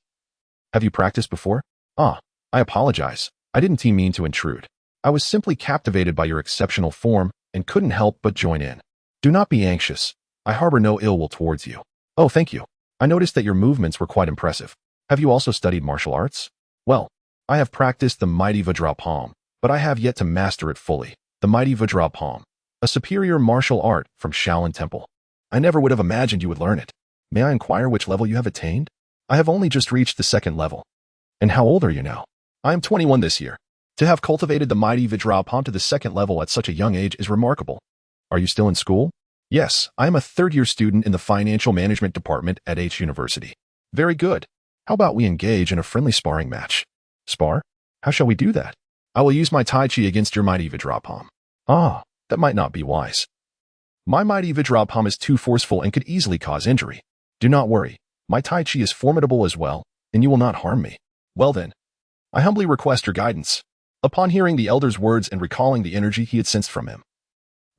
have you practiced before?" "Ah, I apologize. I didn't mean to intrude. I was simply captivated by your exceptional form and couldn't help but join in." "Do not be anxious. I harbor no ill will towards you." "Oh, thank you. I noticed that your movements were quite impressive. Have you also studied martial arts?" "Well, I have practiced the mighty Vajra palm, but I have yet to master it fully." The mighty Vajra palm, a superior martial art from Shaolin Temple. "I never would have imagined you would learn it. May I inquire which level you have attained?" "I have only just reached the 2nd level." "And how old are you now?" "I am 21 this year. To have cultivated the mighty Vajra palm to the 2nd level at such a young age is remarkable." "Are you still in school?" Yes, I am a third-year student in the financial management department at H University. Very good. How about we engage in a friendly sparring match? Spar? How shall we do that? I will use my Tai Chi against your mighty Vajrapam. Ah, that might not be wise. My mighty Vajrapam is too forceful and could easily cause injury. Do not worry. My Tai Chi is formidable as well, and you will not harm me. Well then, I humbly request your guidance. Upon hearing the elder's words and recalling the energy he had sensed from him,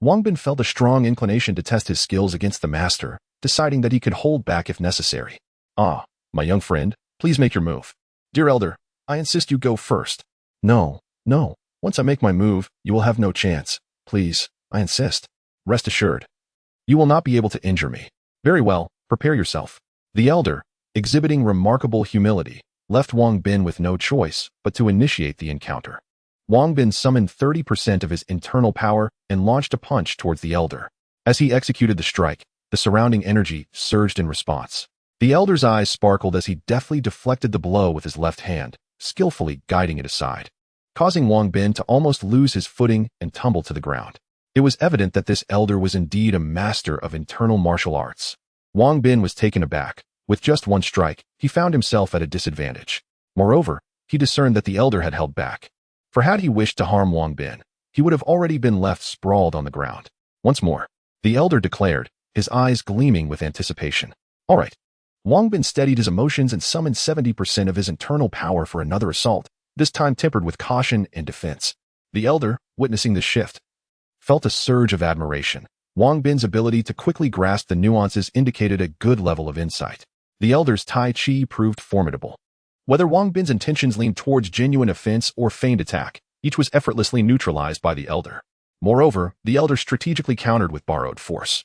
Wang Bin felt a strong inclination to test his skills against the master, deciding that he could hold back if necessary. Ah, my young friend, please make your move. Dear elder, I insist you go first. No. Once I make my move, you will have no chance. Please, I insist. Rest assured. You will not be able to injure me. Very well, prepare yourself. The elder, exhibiting remarkable humility, left Wang Bin with no choice but to initiate the encounter. Wang Bin summoned 30% of his internal power and launched a punch towards the elder. As he executed the strike, the surrounding energy surged in response. The elder's eyes sparkled as he deftly deflected the blow with his left hand, skillfully guiding it aside, causing Wang Bin to almost lose his footing and tumble to the ground. It was evident that this elder was indeed a master of internal martial arts. Wang Bin was taken aback. With just one strike, he found himself at a disadvantage. Moreover, he discerned that the elder had held back. For had he wished to harm Wang Bin, he would have already been left sprawled on the ground. Once more, the elder declared, his eyes gleaming with anticipation. All right. Wang Bin steadied his emotions and summoned 70% of his internal power for another assault, this time tempered with caution and defense. The elder, witnessing this shift, felt a surge of admiration. Wang Bin's ability to quickly grasp the nuances indicated a good level of insight. The elder's Tai Chi proved formidable. Whether Wang Bin's intentions leaned towards genuine offense or feigned attack, each was effortlessly neutralized by the elder. Moreover, the elder strategically countered with borrowed force,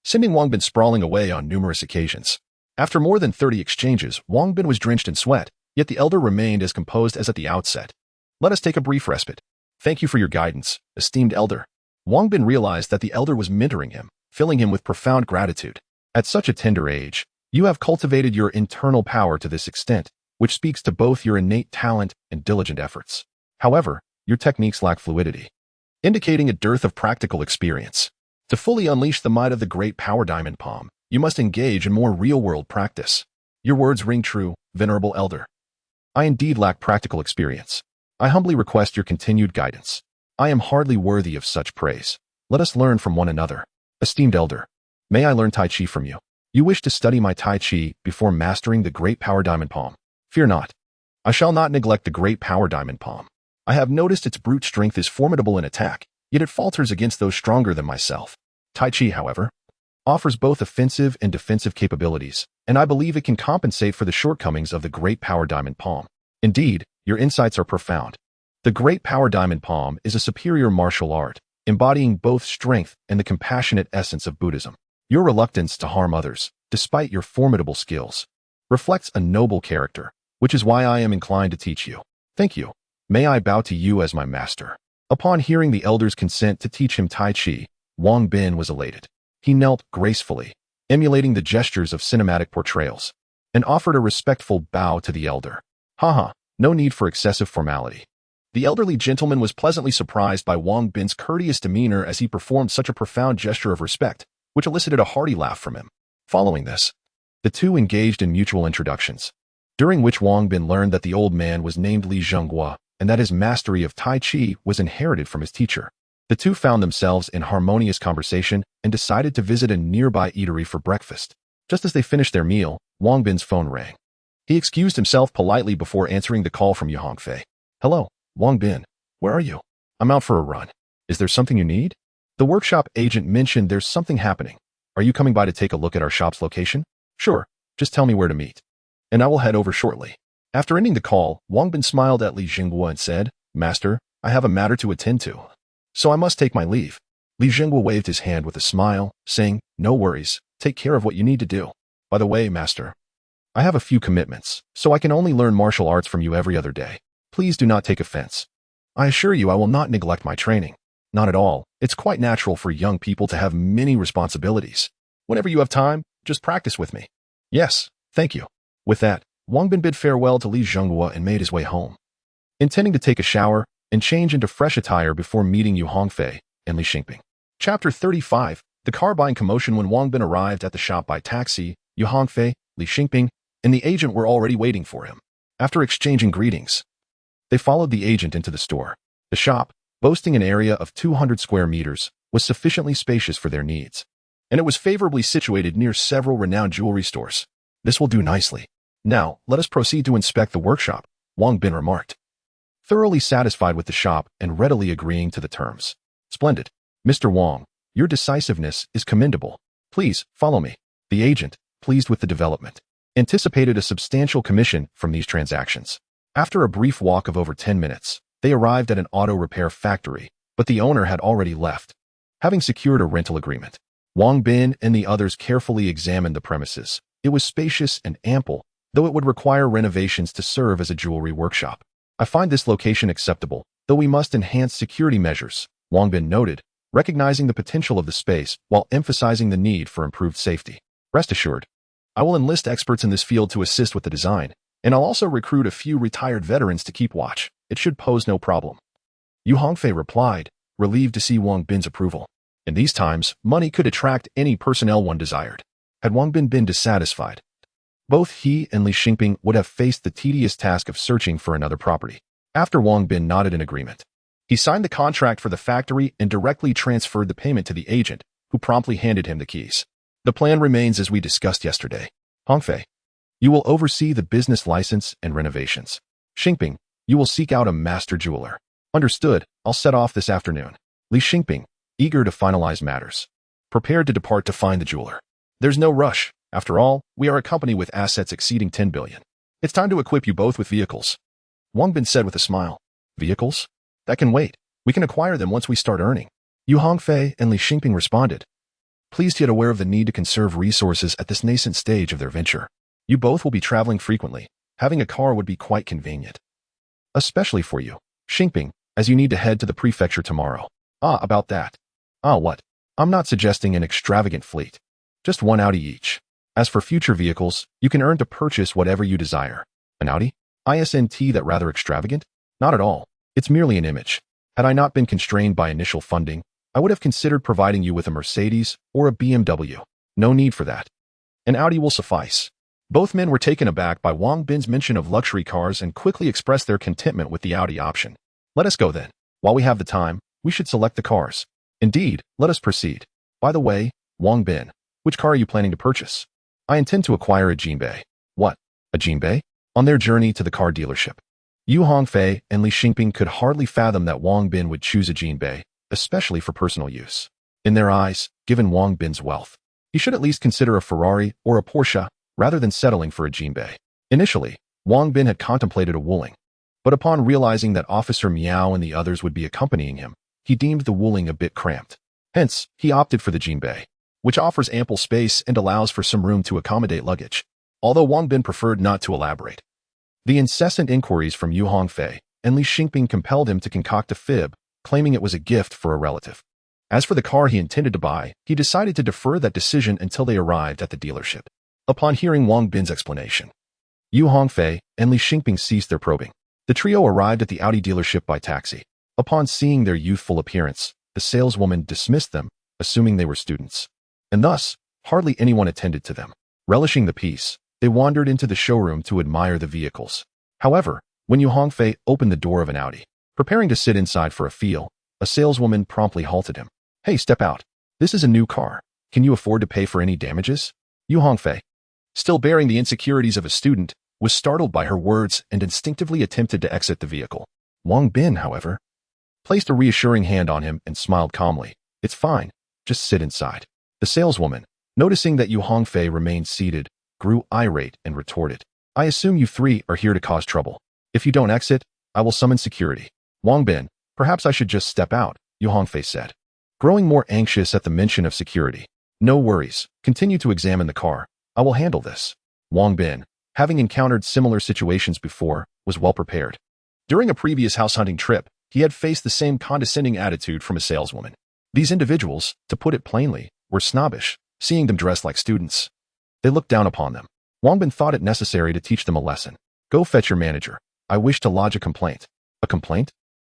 sending Wang Bin sprawling away on numerous occasions. After more than 30 exchanges, Wang Bin was drenched in sweat, yet the elder remained as composed as at the outset. Let us take a brief respite. Thank you for your guidance, esteemed elder. Wang Bin realized that the elder was mentoring him, filling him with profound gratitude. At such a tender age, you have cultivated your internal power to this extent, which speaks to both your innate talent and diligent efforts. However, your techniques lack fluidity, indicating a dearth of practical experience. To fully unleash the might of the great power diamond palm, you must engage in more real-world practice. Your words ring true, venerable elder. I indeed lack practical experience. I humbly request your continued guidance. I am hardly worthy of such praise. Let us learn from one another. Esteemed elder, may I learn Tai Chi from you? You wish to study my Tai Chi before mastering the great power diamond palm. Fear not. I shall not neglect the great power diamond palm. I have noticed its brute strength is formidable in attack, yet it falters against those stronger than myself. Tai Chi, however, offers both offensive and defensive capabilities, and I believe it can compensate for the shortcomings of the great power diamond palm. Indeed, your insights are profound. The great power diamond palm is a superior martial art, embodying both strength and the compassionate essence of Buddhism. Your reluctance to harm others, despite your formidable skills, reflects a noble character, which is why I am inclined to teach you. Thank you. May I bow to you as my master. Upon hearing the elder's consent to teach him Tai Chi, Wang Bin was elated. He knelt gracefully, emulating the gestures of cinematic portrayals, and offered a respectful bow to the elder. Haha, no need for excessive formality. The elderly gentleman was pleasantly surprised by Wang Bin's courteous demeanor as he performed such a profound gesture of respect, which elicited a hearty laugh from him. Following this, the two engaged in mutual introductions, during which Wang Bin learned that the old man was named Li Zhenghua and that his mastery of Tai Chi was inherited from his teacher. The two found themselves in harmonious conversation and decided to visit a nearby eatery for breakfast. Just as they finished their meal, Wang Bin's phone rang. He excused himself politely before answering the call from Yu Hongfei. Hello, Wang Bin. Where are you? I'm out for a run. Is there something you need? The workshop agent mentioned there's something happening. Are you coming by to take a look at our shop's location? Sure, just tell me where to meet, and I will head over shortly. After ending the call, Wang Bin smiled at Li Zhenghua and said, Master, I have a matter to attend to, so I must take my leave. Li Zhenghua waved his hand with a smile, saying, No worries, take care of what you need to do. By the way, Master, I have a few commitments, so I can only learn martial arts from you every other day. Please do not take offense. I assure you I will not neglect my training. Not at all. It's quite natural for young people to have many responsibilities. Whenever you have time, just practice with me. Yes, thank you. With that, Wang Bin bid farewell to Li Zhenghua and made his way home, intending to take a shower and change into fresh attire before meeting Yu Hongfei and Li Xingping. Chapter 35, The car buying commotion when Wang Bin arrived at the shop by taxi, Yu Hongfei, Li Xingping, and the agent were already waiting for him. After exchanging greetings, they followed the agent into the store. The shop, boasting an area of 200 square meters, was sufficiently spacious for their needs, and it was favorably situated near several renowned jewelry stores. This will do nicely. Now, let us proceed to inspect the workshop, Wang Bin remarked, thoroughly satisfied with the shop and readily agreeing to the terms. Splendid. Mr. Wang, your decisiveness is commendable. Please, follow me. The agent, pleased with the development, anticipated a substantial commission from these transactions. After a brief walk of over 10 minutes, they arrived at an auto repair factory, but the owner had already left, having secured a rental agreement. Wang Bin and the others carefully examined the premises. It was spacious and ample, though it would require renovations to serve as a jewelry workshop. I find this location acceptable, though we must enhance security measures, Wang Bin noted, recognizing the potential of the space while emphasizing the need for improved safety. Rest assured, I will enlist experts in this field to assist with the design, and I'll also recruit a few retired veterans to keep watch. It should pose no problem. Yu Hongfei replied, relieved to see Wang Bin's approval. In these times, money could attract any personnel one desired. Had Wang Bin been dissatisfied, both he and Li Xingping would have faced the tedious task of searching for another property. After Wang Bin nodded in agreement, he signed the contract for the factory and directly transferred the payment to the agent, who promptly handed him the keys. The plan remains as we discussed yesterday. Hongfei, you will oversee the business license and renovations. Xingping, you will seek out a master jeweler. Understood, I'll set off this afternoon. Li Xingping, eager to finalize matters, prepared to depart to find the jeweler. There's no rush. After all, we are a company with assets exceeding 10 billion. It's time to equip you both with vehicles. Wang Bin said with a smile. Vehicles? That can wait. We can acquire them once we start earning. Yu Hongfei and Li Xingping responded, pleased yet aware of the need to conserve resources at this nascent stage of their venture. You both will be traveling frequently. Having a car would be quite convenient. Especially for you, Xingping, as you need to head to the prefecture tomorrow. About that. What? I'm not suggesting an extravagant fleet. Just one Audi each. As for future vehicles, you can earn to purchase whatever you desire. An Audi? Isn't that rather extravagant? Not at all. It's merely an image. Had I not been constrained by initial funding, I would have considered providing you with a Mercedes or a BMW. No need for that. An Audi will suffice. Both men were taken aback by Wang Bin's mention of luxury cars and quickly expressed their contentment with the Audi option. Let us go then. While we have the time, we should select the cars. Indeed, let us proceed. By the way, Wang Bin, which car are you planning to purchase? I intend to acquire a Jinbei. What? A Jinbei? On their journey to the car dealership, Yu Hongfei and Li Xingping could hardly fathom that Wang Bin would choose a Jinbei, especially for personal use. In their eyes, given Wang Bin's wealth, he should at least consider a Ferrari or a Porsche rather than settling for a Jinbei. Initially, Wang Bin had contemplated a Wuling, but upon realizing that Officer Miao and the others would be accompanying him, he deemed the Wuling a bit cramped. Hence, he opted for the Jinbei, which offers ample space and allows for some room to accommodate luggage. Although Wang Bin preferred not to elaborate, the incessant inquiries from Yu Hongfei and Li Xingping compelled him to concoct a fib, claiming it was a gift for a relative. As for the car he intended to buy, he decided to defer that decision until they arrived at the dealership. Upon hearing Wang Bin's explanation, Yu Hongfei and Li Xingping ceased their probing. The trio arrived at the Audi dealership by taxi. Upon seeing their youthful appearance, the saleswoman dismissed them, assuming they were students. And thus, hardly anyone attended to them. Relishing the peace, they wandered into the showroom to admire the vehicles. However, when Yu Hongfei opened the door of an Audi, preparing to sit inside for a feel, a saleswoman promptly halted him. Hey, step out. This is a new car. Can you afford to pay for any damages? Yu Hongfei, still bearing the insecurities of a student, was startled by her words and instinctively attempted to exit the vehicle. Wang Bin, however, placed a reassuring hand on him and smiled calmly. It's fine. Just sit inside. The saleswoman, noticing that Yu Hongfei remained seated, grew irate and retorted. I assume you three are here to cause trouble. If you don't exit, I will summon security. Wang Bin, perhaps I should just step out, Yu Hongfei said, growing more anxious at the mention of security. No worries. Continue to examine the car. I will handle this. Wang Bin, having encountered similar situations before, was well prepared. During a previous house hunting trip, he had faced the same condescending attitude from a saleswoman. These individuals, to put it plainly, were snobbish, seeing them dressed like students. They looked down upon them. Wang Bin thought it necessary to teach them a lesson. Go fetch your manager. I wish to lodge a complaint. A complaint?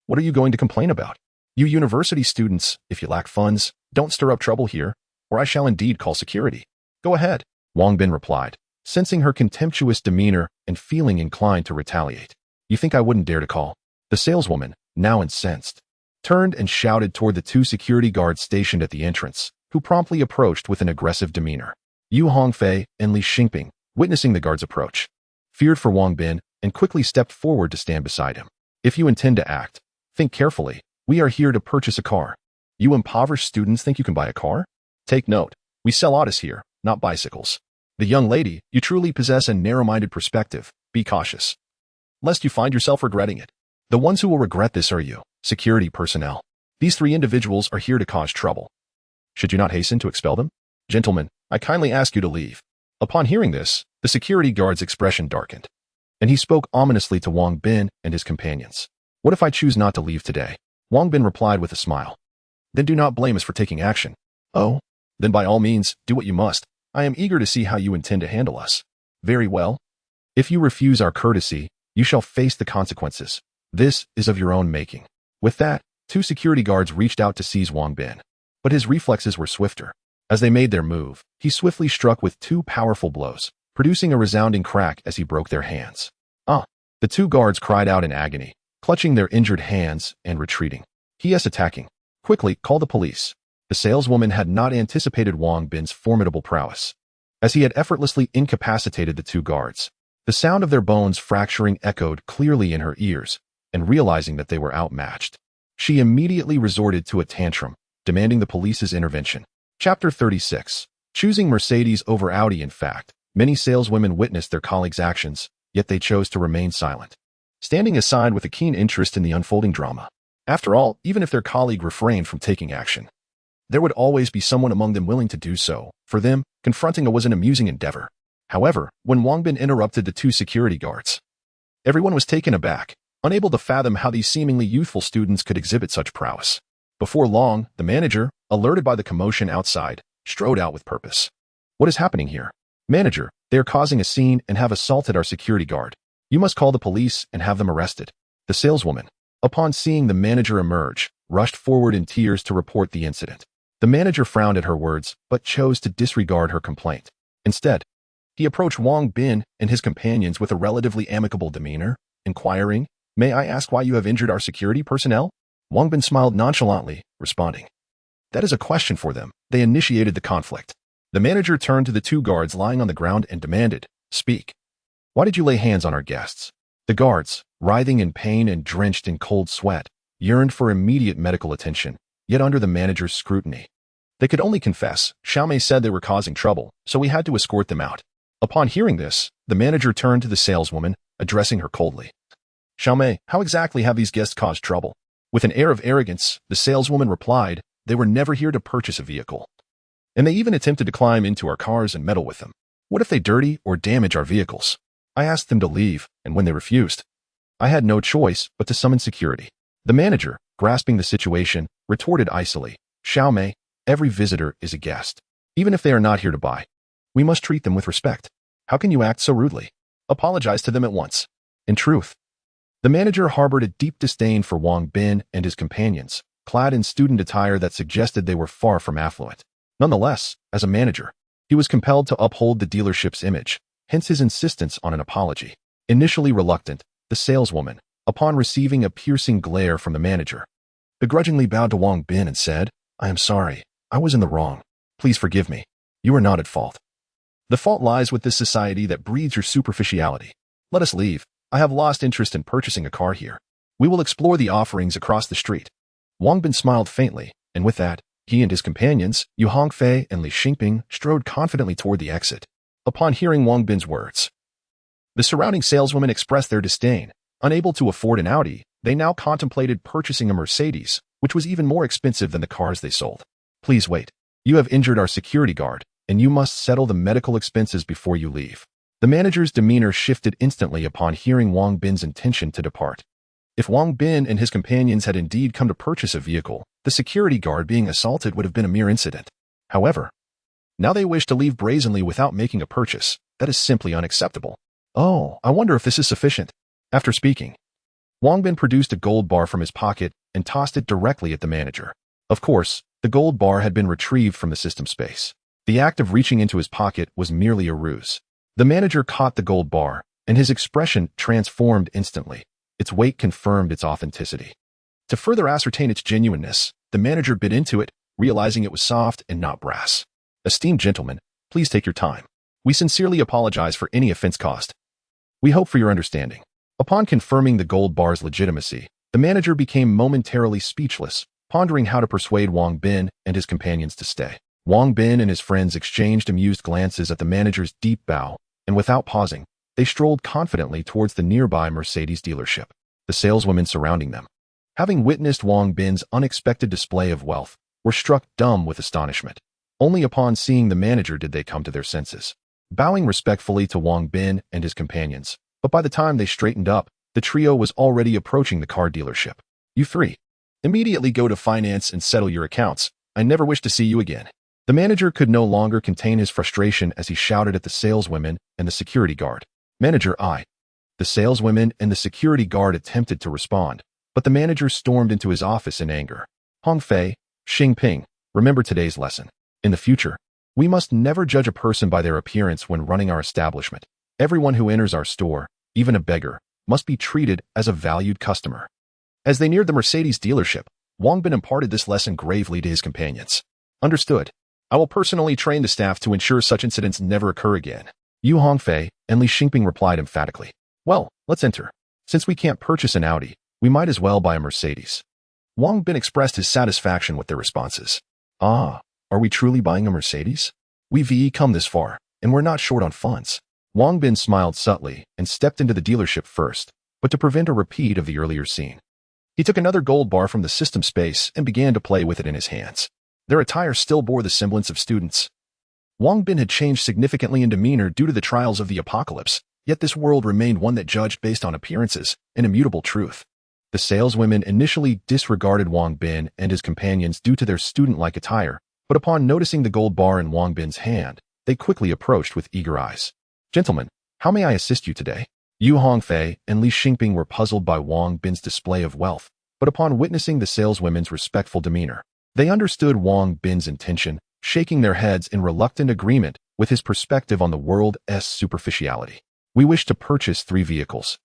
What are you going to complain about? You university students, if you lack funds, don't stir up trouble here. or I shall indeed call security. Go ahead, Wang Bin replied, sensing her contemptuous demeanor and feeling inclined to retaliate. You think I wouldn't dare to call? The saleswoman, now incensed, turned and shouted toward the two security guards stationed at the entrance, who promptly approached with an aggressive demeanor. Yu Hongfei and Li Xingping, witnessing the guards approach, feared for Wang Bin and quickly stepped forward to stand beside him. If you intend to act, think carefully. We are here to purchase a car. You impoverished students think you can buy a car? Take note, we sell autos here, not bicycles. The young lady, you truly possess a narrow-minded perspective. Be cautious, lest you find yourself regretting it. The ones who will regret this are you, security personnel. These three individuals are here to cause trouble. Should you not hasten to expel them? Gentlemen, I kindly ask you to leave. Upon hearing this, the security guard's expression darkened, and he spoke ominously to Wang Bin and his companions. What if I choose not to leave today? Wang Bin replied with a smile. Then do not blame us for taking action. Oh? Then by all means, do what you must. I am eager to see how you intend to handle us. Very well. If you refuse our courtesy, you shall face the consequences. This is of your own making. With that, two security guards reached out to seize Wang Bin, but his reflexes were swifter. As they made their move, he swiftly struck with two powerful blows, producing a resounding crack as he broke their hands. The two guards cried out in agony, clutching their injured hands and retreating. He is attacking. Quickly, call the police. The saleswoman had not anticipated Wang Bin's formidable prowess, as he had effortlessly incapacitated the two guards. The sound of their bones fracturing echoed clearly in her ears, and realizing that they were outmatched, she immediately resorted to a tantrum, demanding the police's intervention. Chapter 36. Choosing Mercedes over Audi. In fact, many saleswomen witnessed their colleagues' actions, yet they chose to remain silent, standing aside with a keen interest in the unfolding drama. After all, even if their colleague refrained from taking action, there would always be someone among them willing to do so. For them, confronting was an amusing endeavor. However, when Wang Bin interrupted the two security guards, everyone was taken aback, unable to fathom how these seemingly youthful students could exhibit such prowess. Before long, the manager, alerted by the commotion outside, strode out with purpose. What is happening here? Manager, they are causing a scene and have assaulted our security guard. You must call the police and have them arrested. The saleswoman, upon seeing the manager emerge, rushed forward in tears to report the incident. The manager frowned at her words, but chose to disregard her complaint. Instead, he approached Wang Bin and his companions with a relatively amicable demeanor, inquiring, "May I ask why you have injured our security personnel?" Wang Bin smiled nonchalantly, responding, "That is a question for them. They initiated the conflict." The manager turned to the two guards lying on the ground and demanded, "Speak. Why did you lay hands on our guests?" The guards, writhing in pain and drenched in cold sweat, yearned for immediate medical attention, yet under the manager's scrutiny, they could only confess. Xiaomei said they were causing trouble, so we had to escort them out. Upon hearing this, the manager turned to the saleswoman, addressing her coldly. "Xiaomei, how exactly have these guests caused trouble?" With an air of arrogance, the saleswoman replied, "They were never here to purchase a vehicle, and they even attempted to climb into our cars and meddle with them. What if they dirty or damage our vehicles? I asked them to leave, and when they refused, I had no choice but to summon security." The manager, grasping the situation, retorted icily, "Xiaomei, every visitor is a guest. Even if they are not here to buy, we must treat them with respect. How can you act so rudely? Apologize to them at once." In truth, the manager harbored a deep disdain for Wang Bin and his companions, clad in student attire that suggested they were far from affluent. Nonetheless, as a manager, he was compelled to uphold the dealership's image, hence his insistence on an apology. Initially reluctant, the saleswoman, upon receiving a piercing glare from the manager, begrudgingly bowed to Wang Bin and said, "I am sorry. I was in the wrong. Please forgive me. You are not at fault. The fault lies with this society that breeds your superficiality. Let us leave. I have lost interest in purchasing a car here. We will explore the offerings across the street." Wang Bin smiled faintly, and with that, he and his companions, Yu Hongfei and Li Xingping, strode confidently toward the exit. Upon hearing Wang Bin's words, the surrounding saleswomen expressed their disdain. Unable to afford an Audi, they now contemplated purchasing a Mercedes, which was even more expensive than the cars they sold. "Please wait. You have injured our security guard, and you must settle the medical expenses before you leave." The manager's demeanor shifted instantly upon hearing Wang Bin's intention to depart. If Wang Bin and his companions had indeed come to purchase a vehicle, the security guard being assaulted would have been a mere incident. However, now they wish to leave brazenly without making a purchase. That is simply unacceptable. "Oh, I wonder if this is sufficient." After speaking, Wang Bin produced a gold bar from his pocket and tossed it directly at the manager. Of course, the The gold bar had been retrieved from the system space. The act of reaching into his pocket was merely a ruse. The manager caught the gold bar, and his expression transformed instantly. Its weight confirmed its authenticity. To further ascertain its genuineness, the manager bit into it, realizing it was soft and not brass. Esteemed gentlemen, please take your time. We sincerely apologize for any offense caused. We hope for your understanding. Upon confirming the gold bar's legitimacy, the manager became momentarily speechless, pondering how to persuade Wang Bin and his companions to stay. Wang Bin and his friends exchanged amused glances at the manager's deep bow, and without pausing, they strolled confidently towards the nearby Mercedes dealership, the saleswomen surrounding them. Having witnessed Wang Bin's unexpected display of wealth, were struck dumb with astonishment. Only upon seeing the manager did they come to their senses. Bowing respectfully to Wang Bin and his companions, but by the time they straightened up, the trio was already approaching the car dealership. You three, immediately go to finance and settle your accounts. I never wish to see you again. The manager could no longer contain his frustration as he shouted at the saleswomen and the security guard. Manager, I. The saleswomen and the security guard attempted to respond, but the manager stormed into his office in anger. Hongfei, Xingping, remember today's lesson. In the future, we must never judge a person by their appearance when running our establishment. Everyone who enters our store, even a beggar, must be treated as a valued customer. As they neared the Mercedes dealership, Wang Bin imparted this lesson gravely to his companions. Understood. I will personally train the staff to ensure such incidents never occur again. Yu Hongfei and Li Xingping replied emphatically. Well, let's enter. Since we can't purchase an Audi, we might as well buy a Mercedes. Wang Bin expressed his satisfaction with their responses. Ah, are we truly buying a Mercedes? We've come this far, and we're not short on funds. Wang Bin smiled subtly and stepped into the dealership first, but to prevent a repeat of the earlier scene. He took another gold bar from the system space and began to play with it in his hands. Their attire still bore the semblance of students. Wang Bin had changed significantly in demeanor due to the trials of the apocalypse, yet this world remained one that judged based on appearances and immutable truth. The saleswomen initially disregarded Wang Bin and his companions due to their student-like attire, but upon noticing the gold bar in Wang Bin's hand, they quickly approached with eager eyes. Gentlemen, how may I assist you today? Yu Hongfei and Li Xingping were puzzled by Wang Bin's display of wealth, but upon witnessing the saleswomen's respectful demeanor, they understood Wang Bin's intention, shaking their heads in reluctant agreement with his perspective on the world's superficiality. We wish to purchase 3 vehicles.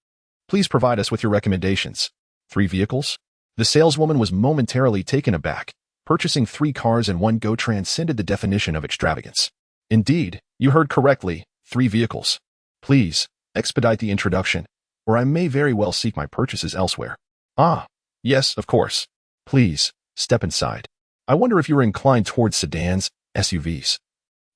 Please provide us with your recommendations. 3 vehicles? The saleswoman was momentarily taken aback. Purchasing 3 cars in one go transcended the definition of extravagance. Indeed, you heard correctly, 3 vehicles. Please, expedite the introduction, or I may very well seek my purchases elsewhere. Ah, yes, of course. Please, step inside. I wonder if you are inclined towards sedans, SUVs,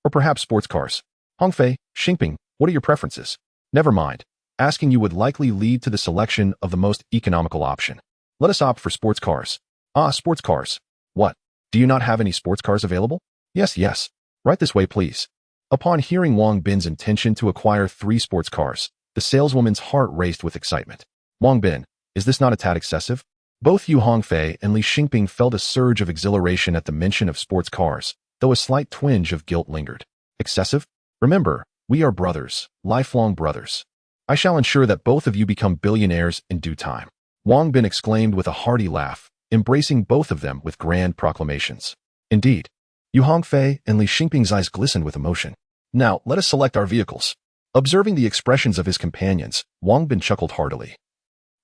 or perhaps sports cars. Hongfei, Xingping, what are your preferences? Never mind. Asking you would likely lead to the selection of the most economical option. Let us opt for sports cars. Ah, sports cars. What? Do you not have any sports cars available? Yes. Right this way, please. Upon hearing Wang Bin's intention to acquire 3 sports cars, the saleswoman's heart raced with excitement. Wang Bin, is this not a tad excessive? Both Yu Hongfei and Li Xingping felt a surge of exhilaration at the mention of sports cars, though a slight twinge of guilt lingered. Excessive? Remember, we are brothers, lifelong brothers. I shall ensure that both of you become billionaires in due time. Wang Bin exclaimed with a hearty laugh, embracing both of them with grand proclamations. Indeed, Yu Hongfei and Li Xingping's eyes glistened with emotion. Now, let us select our vehicles. Observing the expressions of his companions, Wang Bin chuckled heartily,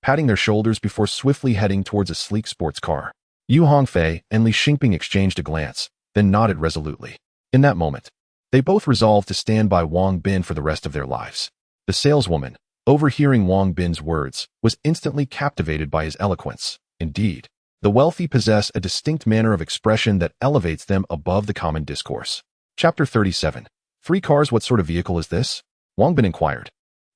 patting their shoulders before swiftly heading towards a sleek sports car. Yu Hongfei and Li Xingping exchanged a glance, then nodded resolutely. In that moment, they both resolved to stand by Wang Bin for the rest of their lives. The saleswoman, overhearing Wang Bin's words, was instantly captivated by his eloquence. Indeed, the wealthy possess a distinct manner of expression that elevates them above the common discourse. Chapter 37. 3 cars, what sort of vehicle is this? Wang Bin inquired,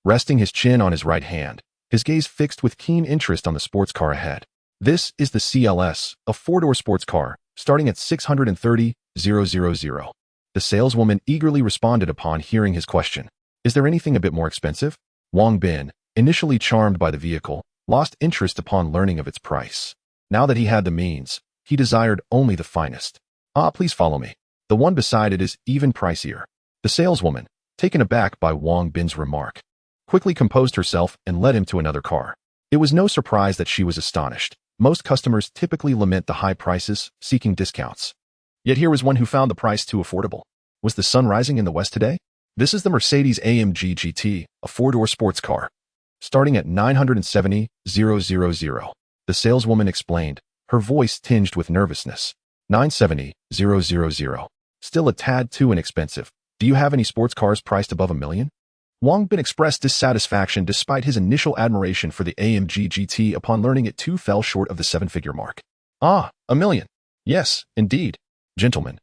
resting his chin on his right hand, his gaze fixed with keen interest on the sports car ahead. This is the CLS, a 4-door sports car, starting at 630,000. The saleswoman eagerly responded upon hearing his question. Is there anything a bit more expensive? Wang Bin, initially charmed by the vehicle, lost interest upon learning of its price. Now that he had the means, he desired only the finest. Ah, please follow me. The one beside it is even pricier. The saleswoman, taken aback by Wang Bin's remark, quickly composed herself and led him to another car. It was no surprise that she was astonished. Most customers typically lament the high prices, seeking discounts. Yet here was one who found the price too affordable. Was the sun rising in the west today? This is the Mercedes-AMG GT, a four-door sports car. Starting at $970,000. The saleswoman explained, her voice tinged with nervousness. $970,000. Still a tad too inexpensive. Do you have any sports cars priced above $1 million? Wang Bin expressed dissatisfaction despite his initial admiration for the AMG GT upon learning it too fell short of the seven-figure mark. Ah, $1 million. Yes, indeed. Gentlemen,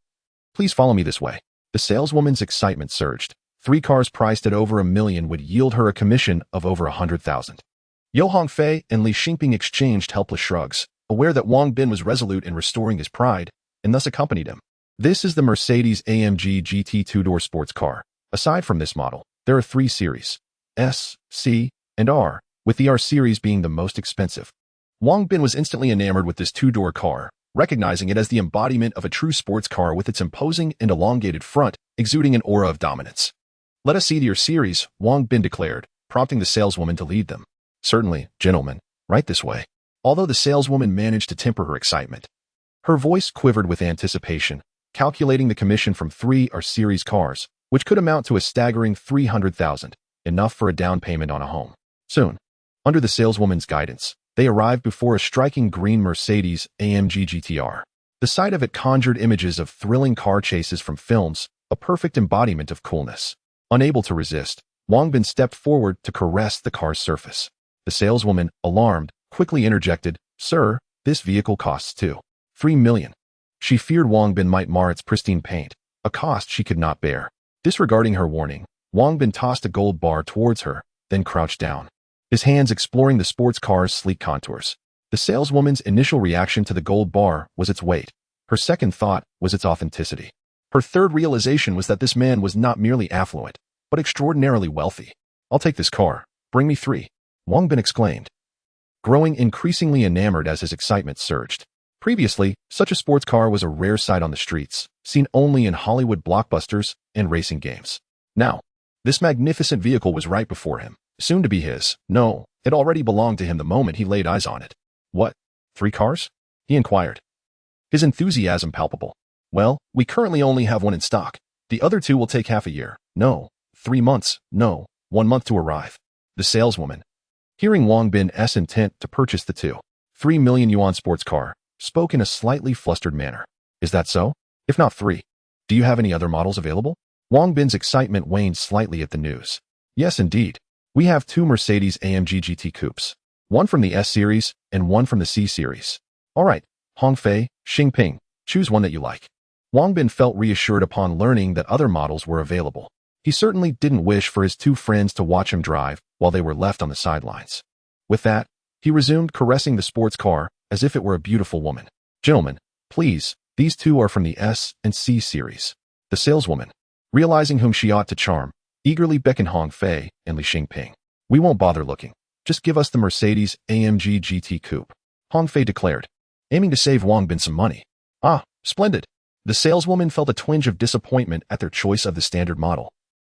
please follow me this way. The saleswoman's excitement surged. 3 cars priced at over $1 million would yield her a commission of over $100,000. Yo Hongfei and Li Xingping exchanged helpless shrugs, aware that Wang Bin was resolute in restoring his pride, and thus accompanied him. This is the Mercedes-AMG GT 2-door sports car. Aside from this model, there are 3 series, S, C, and R, with the R series being the most expensive. Wang Bin was instantly enamored with this 2-door car, recognizing it as the embodiment of a true sports car with its imposing and elongated front, exuding an aura of dominance. Let us see your series, Wang Bin declared, prompting the saleswoman to lead them. Certainly, gentlemen, right this way. Although the saleswoman managed to temper her excitement, her voice quivered with anticipation, calculating the commission from 3 R series cars, which could amount to a staggering $300,000, enough for a down payment on a home. Soon, under the saleswoman's guidance, they arrived before a striking green Mercedes-AMG GTR. The sight of it conjured images of thrilling car chases from films, a perfect embodiment of coolness. Unable to resist, Wang Bin stepped forward to caress the car's surface. The saleswoman, alarmed, quickly interjected, "Sir, this vehicle costs $3 million. She feared Wang Bin might mar its pristine paint, a cost she could not bear. Disregarding her warning, Wang Bin tossed a gold bar towards her, then crouched down, his hands exploring the sports car's sleek contours. The saleswoman's initial reaction to the gold bar was its weight. Her second thought was its authenticity. Her third realization was that this man was not merely affluent, but extraordinarily wealthy. "I'll take this car. Bring me 3. Wang Bin exclaimed, growing increasingly enamored as his excitement surged. Previously, such a sports car was a rare sight on the streets, seen only in Hollywood blockbusters and racing games. Now, this magnificent vehicle was right before him, soon to be his. No, it already belonged to him the moment he laid eyes on it. "What? 3 cars?" he inquired, his enthusiasm palpable. "Well, we currently only have 1 in stock. The other 2 will take half a year. No, 3 months. No, 1 month to arrive." The saleswoman, hearing Wang Bin's intent to purchase the $3 million yuan sports car, spoke in a slightly flustered manner. "Is that so? If not 3, do you have any other models available?" Wang Bin's excitement waned slightly at the news. "Yes, indeed. We have 2 Mercedes-AMG GT coupes, 1 from the S series and 1 from the C series." "All right, Hongfei, Xingping, choose one that you like." Wang Bin felt reassured upon learning that other models were available. He certainly didn't wish for his 2 friends to watch him drive while they were left on the sidelines. With that, he resumed caressing the sports car as if it were a beautiful woman. "Gentlemen, please, these 2 are from the S and C series." The saleswoman, realizing whom she ought to charm, eagerly beckoned Hongfei and Li Xingping. "We won't bother looking. Just give us the Mercedes-AMG GT Coupe," Hongfei declared, aiming to save Wang Bin some money. "Ah, splendid." The saleswoman felt a twinge of disappointment at their choice of the standard model.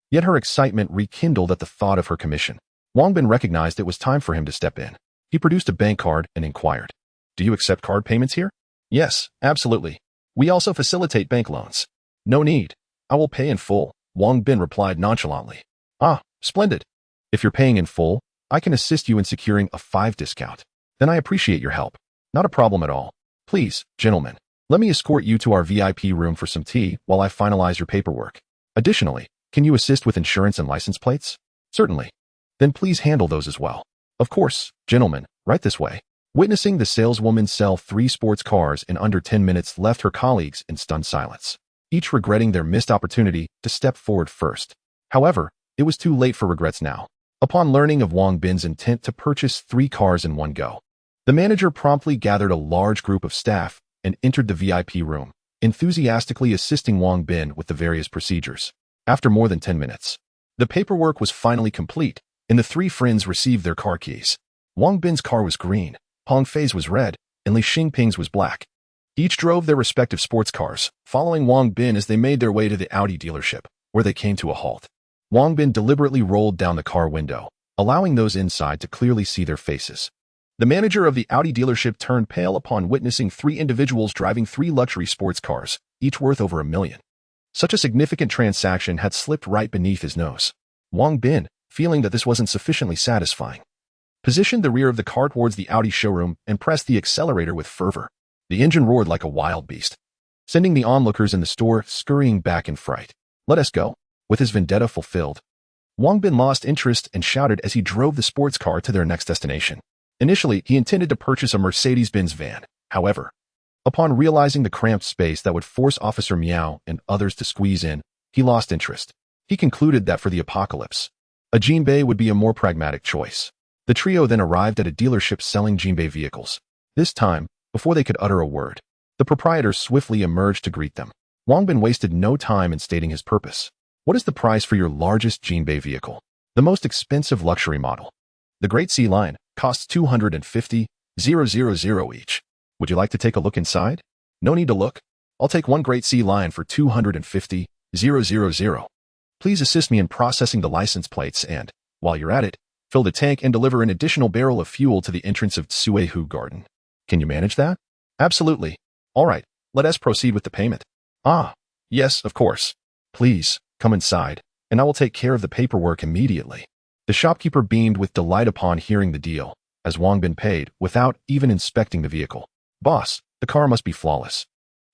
Yet her excitement rekindled at the thought of her commission. Wang Bin recognized it was time for him to step in. He produced a bank card and inquired, "Do you accept card payments here?" "Yes, absolutely. We also facilitate bank loans." "No need. I will pay in full," Wang Bin replied nonchalantly. "Ah, splendid. If you're paying in full, I can assist you in securing a 5 discount. Then I appreciate your help." "Not a problem at all. Please, gentlemen, let me escort you to our VIP room for some tea while I finalize your paperwork. Additionally, can you assist with insurance and license plates?" "Certainly." "Then please handle those as well." "Of course, gentlemen, right this way." Witnessing the saleswoman sell 3 sports cars in under 10 minutes left her colleagues in stunned silence, each regretting their missed opportunity to step forward first. However, it was too late for regrets now. Upon learning of Wang Bin's intent to purchase 3 cars in one go, the manager promptly gathered a large group of staff and entered the VIP room, enthusiastically assisting Wang Bin with the various procedures. After more than 10 minutes, the paperwork was finally complete, and the 3 friends received their car keys. Wang Bin's car was green, Hongfei's was red, and Li Xingping's was black. Each drove their respective sports cars, following Wang Bin as they made their way to the Audi dealership, where they came to a halt. Wang Bin deliberately rolled down the car window, allowing those inside to clearly see their faces. The manager of the Audi dealership turned pale upon witnessing 3 individuals driving 3 luxury sports cars, each worth over $1 million. Such a significant transaction had slipped right beneath his nose. Wang Bin, feeling that this wasn't sufficiently satisfying, positioned the rear of the car towards the Audi showroom and pressed the accelerator with fervor. The engine roared like a wild beast, sending the onlookers in the store scurrying back in fright. "Let us go." With his vendetta fulfilled, Wang Bin lost interest and shouted as he drove the sports car to their next destination. Initially, he intended to purchase a Mercedes-Benz van. However, upon realizing the cramped space that would force Officer Miao and others to squeeze in, he lost interest. He concluded that for the apocalypse, a Jinbei would be a more pragmatic choice. The trio then arrived at a dealership selling Jinbei vehicles. This time, before they could utter a word, the proprietor swiftly emerged to greet them. Wang Bin wasted no time in stating his purpose. "What is the price for your largest Jinbei vehicle? The most expensive luxury model. The Great Sea Line costs 250,000 each. Would you like to take a look inside?" "No need to look. I'll take one Great Sea Line for 250,000. Please assist me in processing the license plates and, while you're at it, fill the tank and deliver an additional barrel of fuel to the entrance of Tsuehu Garden. Can you manage that?" "Absolutely. All right, let us proceed with the payment." "Ah, yes, of course. Please, come inside, and I will take care of the paperwork immediately." The shopkeeper beamed with delight upon hearing the deal, as Wang Bin paid without even inspecting the vehicle. "Boss, the car must be flawless,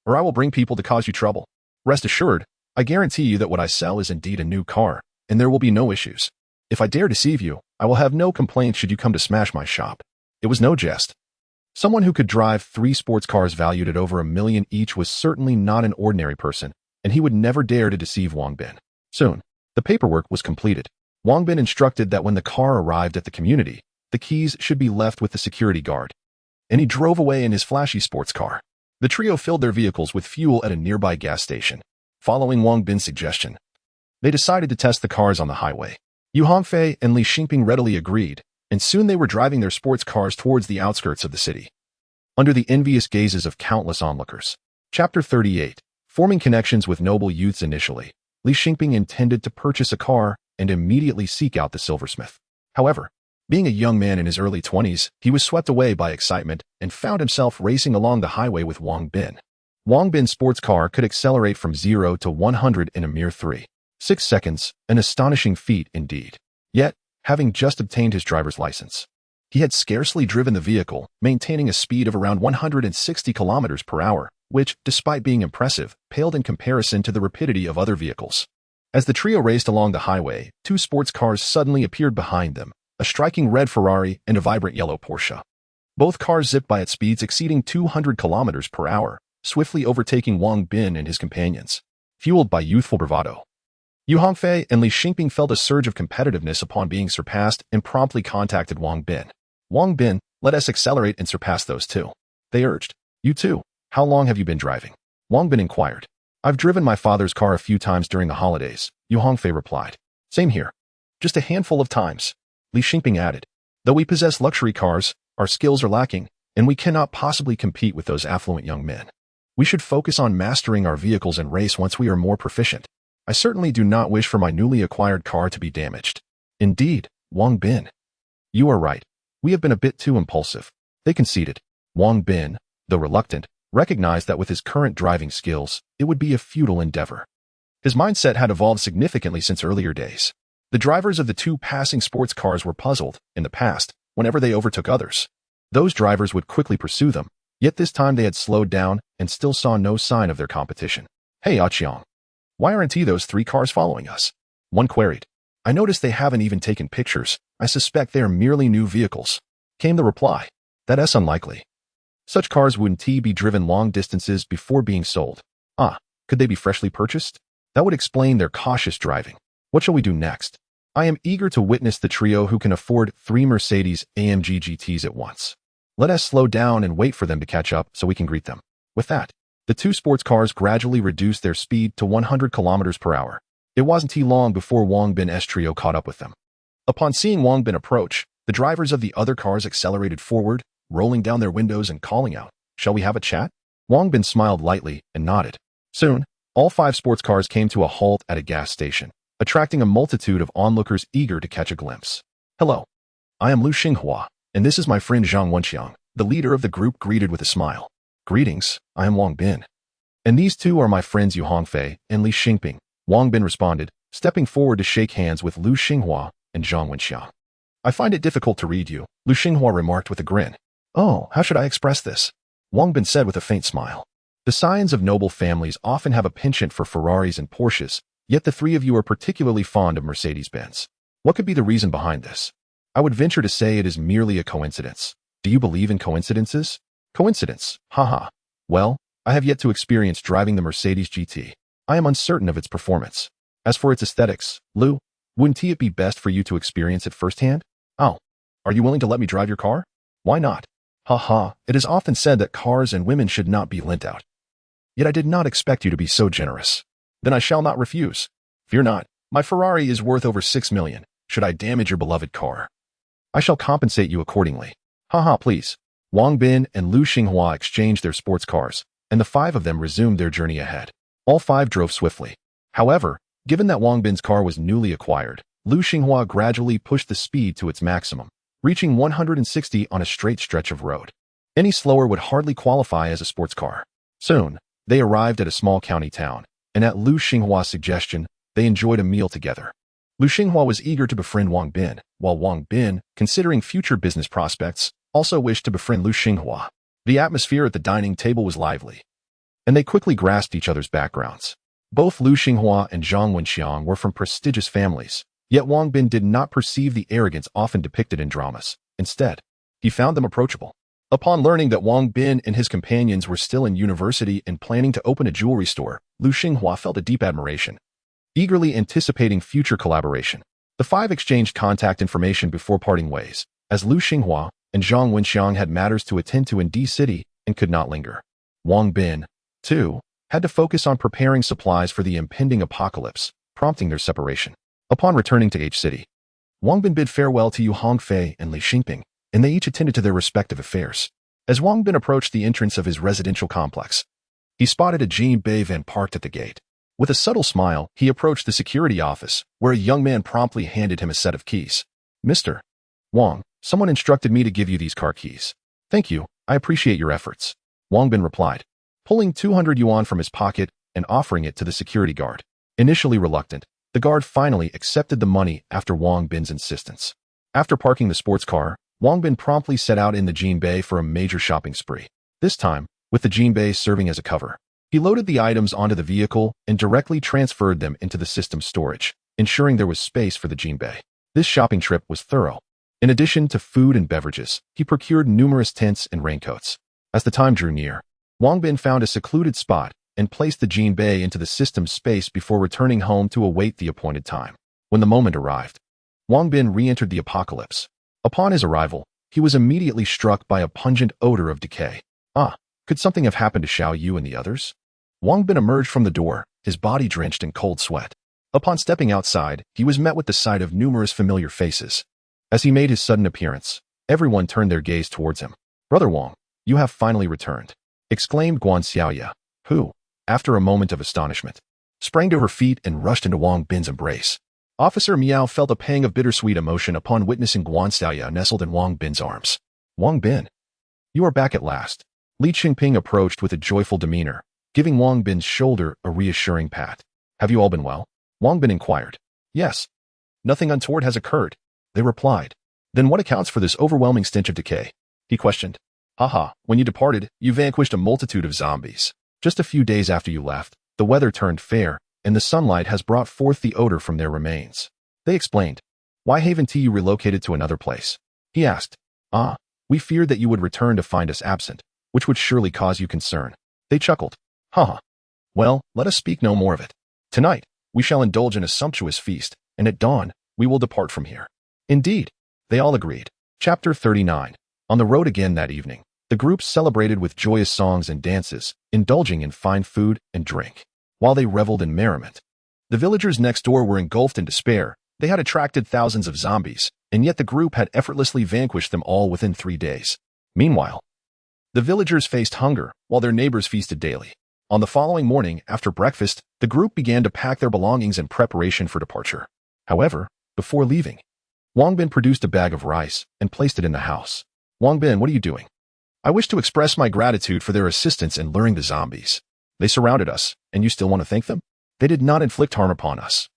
or I will bring people to cause you trouble. Rest assured, I guarantee you that what I sell is indeed a new car, and there will be no issues. If I dare deceive you, I will have no complaints should you come to smash my shop." It was no jest. Someone who could drive 3 sports cars valued at over $1 million each was certainly not an ordinary person, and he would never dare to deceive Wang Bin. Soon, the paperwork was completed. Wang Bin instructed that when the car arrived at the community, the keys should be left with the security guard, and he drove away in his flashy sports car. The trio filled their vehicles with fuel at a nearby gas station. Following Wang Bin's suggestion, they decided to test the cars on the highway. Yu Hongfei and Li Xingping readily agreed, and soon they were driving their sports cars towards the outskirts of the city, under the envious gazes of countless onlookers. Chapter 38. Forming connections with noble youths. Initially, Li Xingping intended to purchase a car and immediately seek out the silversmith. However, being a young man in his early 20s, he was swept away by excitement and found himself racing along the highway with Wang Bin. Wang Bin's sports car could accelerate from 0 to 100 in a mere 3.6 seconds, an astonishing feat indeed. Yet, having just obtained his driver's license, he had scarcely driven the vehicle, maintaining a speed of around 160 kilometers per hour, which, despite being impressive, paled in comparison to the rapidity of other vehicles. As the trio raced along the highway, 2 sports cars suddenly appeared behind them, a striking red Ferrari and a vibrant yellow Porsche. Both cars zipped by at speeds exceeding 200 kilometers per hour, swiftly overtaking Wang Bin and his companions. Fueled by youthful bravado, Yu Hongfei and Li Xingping felt a surge of competitiveness upon being surpassed and promptly contacted Wang Bin. "Wang Bin, let us accelerate and surpass those 2. They urged. "You too. How long have you been driving?" Wang Bin inquired. "I've driven my father's car a few times during the holidays," Yu Hongfei replied. "Same here. Just a handful of times," Li Xingping added. "Though we possess luxury cars, our skills are lacking, and we cannot possibly compete with those affluent young men. We should focus on mastering our vehicles and race once we are more proficient. I certainly do not wish for my newly acquired car to be damaged." "Indeed, Wang Bin. You are right. We have been a bit too impulsive," they conceded. Wang Bin, though reluctant, recognized that with his current driving skills, it would be a futile endeavor. His mindset had evolved significantly since earlier days. The drivers of the 2 passing sports cars were puzzled, in the past, whenever they overtook others. Those drivers would quickly pursue them, yet this time they had slowed down and still saw no sign of their competition. "Hey, Qian, why aren't those 3 cars following us?" one queried. "I noticed they haven't even taken pictures. I suspect they are merely new vehicles," came the reply. "That's unlikely. Such cars wouldn't be driven long distances before being sold. Could they be freshly purchased? That would explain their cautious driving. What shall we do next? I am eager to witness the trio who can afford 3 Mercedes-AMG GTs at once. Let us slow down and wait for them to catch up so we can greet them." With that, the 2 sports cars gradually reduced their speed to 100 kilometers per hour. It wasn't long before Wang Bin's trio caught up with them. Upon seeing Wang Bin approach, the drivers of the other cars accelerated forward, rolling down their windows and calling out, "Shall we have a chat?" Wang Bin smiled lightly and nodded. Soon, all 5 sports cars came to a halt at a gas station, attracting a multitude of onlookers eager to catch a glimpse. "Hello. I am Lu Xinghua, and this is my friend Zhang Wenxiang," the leader of the group greeted with a smile. "Greetings, I am Wang Bin. And these two are my friends Yu Hongfei and Li Xingping, Wang Bin responded, stepping forward to shake hands with Lu Xinghua and Zhang Wenxiang. I find it difficult to read you, Lu Xinghua remarked with a grin. Oh, how should I express this? Wang Bin said with a faint smile. The scions of noble families often have a penchant for Ferraris and Porsches, yet the three of you are particularly fond of Mercedes-Benz. What could be the reason behind this? I would venture to say it is merely a coincidence. Do you believe in coincidences? Coincidence, haha. Well, I have yet to experience driving the Mercedes GT. I am uncertain of its performance. As for its aesthetics, Lu, wouldn't it be best for you to experience it firsthand? Oh, are you willing to let me drive your car? Why not? Haha, it is often said that cars and women should not be lent out. Yet I did not expect you to be so generous. Then I shall not refuse. Fear not, my Ferrari is worth over 6 million, should I damage your beloved car. I shall compensate you accordingly. Haha, please. Wang Bin and Lu Xinghua exchanged their sports cars, and the five of them resumed their journey ahead. All five drove swiftly. However, given that Wang Bin's car was newly acquired, Lu Xinghua gradually pushed the speed to its maximum, reaching 160 on a straight stretch of road. Any slower would hardly qualify as a sports car. Soon, they arrived at a small county town, and at Lu Xinghua's suggestion, they enjoyed a meal together. Lu Xinghua was eager to befriend Wang Bin, while Wang Bin, considering future business prospects, also wished to befriend Lu Xinghua. The atmosphere at the dining table was lively, and they quickly grasped each other's backgrounds. Both Lu Xinghua and Zhang Wenxiang were from prestigious families, yet Wang Bin did not perceive the arrogance often depicted in dramas. Instead, he found them approachable. Upon learning that Wang Bin and his companions were still in university and planning to open a jewelry store, Lu Xinghua felt a deep admiration, eagerly anticipating future collaboration. The five exchanged contact information before parting ways, as Lu Xinghua and Zhang Wenxiang had matters to attend to in D City and could not linger. Wang Bin, too, had to focus on preparing supplies for the impending apocalypse, prompting their separation. Upon returning to H City, Wang Bin bid farewell to Yu Hongfei and Li Xingping, and they each attended to their respective affairs. As Wang Bin approached the entrance of his residential complex, he spotted a Jinbei van parked at the gate. With a subtle smile, he approached the security office, where a young man promptly handed him a set of keys. Mr. Wang, someone instructed me to give you these car keys. Thank you, I appreciate your efforts. Wang Bin replied, pulling 200 yuan from his pocket and offering it to the security guard. Initially reluctant, the guard finally accepted the money after Wang Bin's insistence. After parking the sports car, Wang Bin promptly set out in the Jinbei for a major shopping spree. This time, with the Jinbei serving as a cover. He loaded the items onto the vehicle and directly transferred them into the system's storage, ensuring there was space for the Jinbei. This shopping trip was thorough. In addition to food and beverages, he procured numerous tents and raincoats. As the time drew near, Wang Bin found a secluded spot and placed the Jinbei into the system's space before returning home to await the appointed time. When the moment arrived, Wang Bin re-entered the apocalypse. Upon his arrival, he was immediately struck by a pungent odor of decay. Could something have happened to Xiao Yu and the others? Wang Bin emerged from the door, his body drenched in cold sweat. Upon stepping outside, he was met with the sight of numerous familiar faces. As he made his sudden appearance, everyone turned their gaze towards him. Brother Wang, you have finally returned, exclaimed Guan Xiaoya, who, after a moment of astonishment, sprang to her feet and rushed into Wang Bin's embrace. Officer Miao felt a pang of bittersweet emotion upon witnessing Guan Xiaoya nestled in Wang Bin's arms. Wang Bin, you are back at last. Li Qingping approached with a joyful demeanor, giving Wang Bin's shoulder a reassuring pat. Have you all been well? Wang Bin inquired. Yes. Nothing untoward has occurred, they replied. Then what accounts for this overwhelming stench of decay? He questioned. Haha, when you departed, you vanquished a multitude of zombies. Just a few days after you left, the weather turned fair, and the sunlight has brought forth the odor from their remains. They explained. Why haven't you relocated to another place? He asked. We feared that you would return to find us absent, which would surely cause you concern. They chuckled. Haha. Well, let us speak no more of it. Tonight, we shall indulge in a sumptuous feast, and at dawn, we will depart from here. Indeed, they all agreed. Chapter 39. On the road again that evening, the group celebrated with joyous songs and dances, indulging in fine food and drink. While they reveled in merriment, the villagers next door were engulfed in despair. They had attracted thousands of zombies, and yet the group had effortlessly vanquished them all within 3 days. Meanwhile, the villagers faced hunger, while their neighbors feasted daily. On the following morning, after breakfast, the group began to pack their belongings in preparation for departure. However, before leaving, Wang Bin produced a bag of rice and placed it in the house. Wang Bin, what are you doing? I wish to express my gratitude for their assistance in luring the zombies. They surrounded us, and you still want to thank them? They did not inflict harm upon us.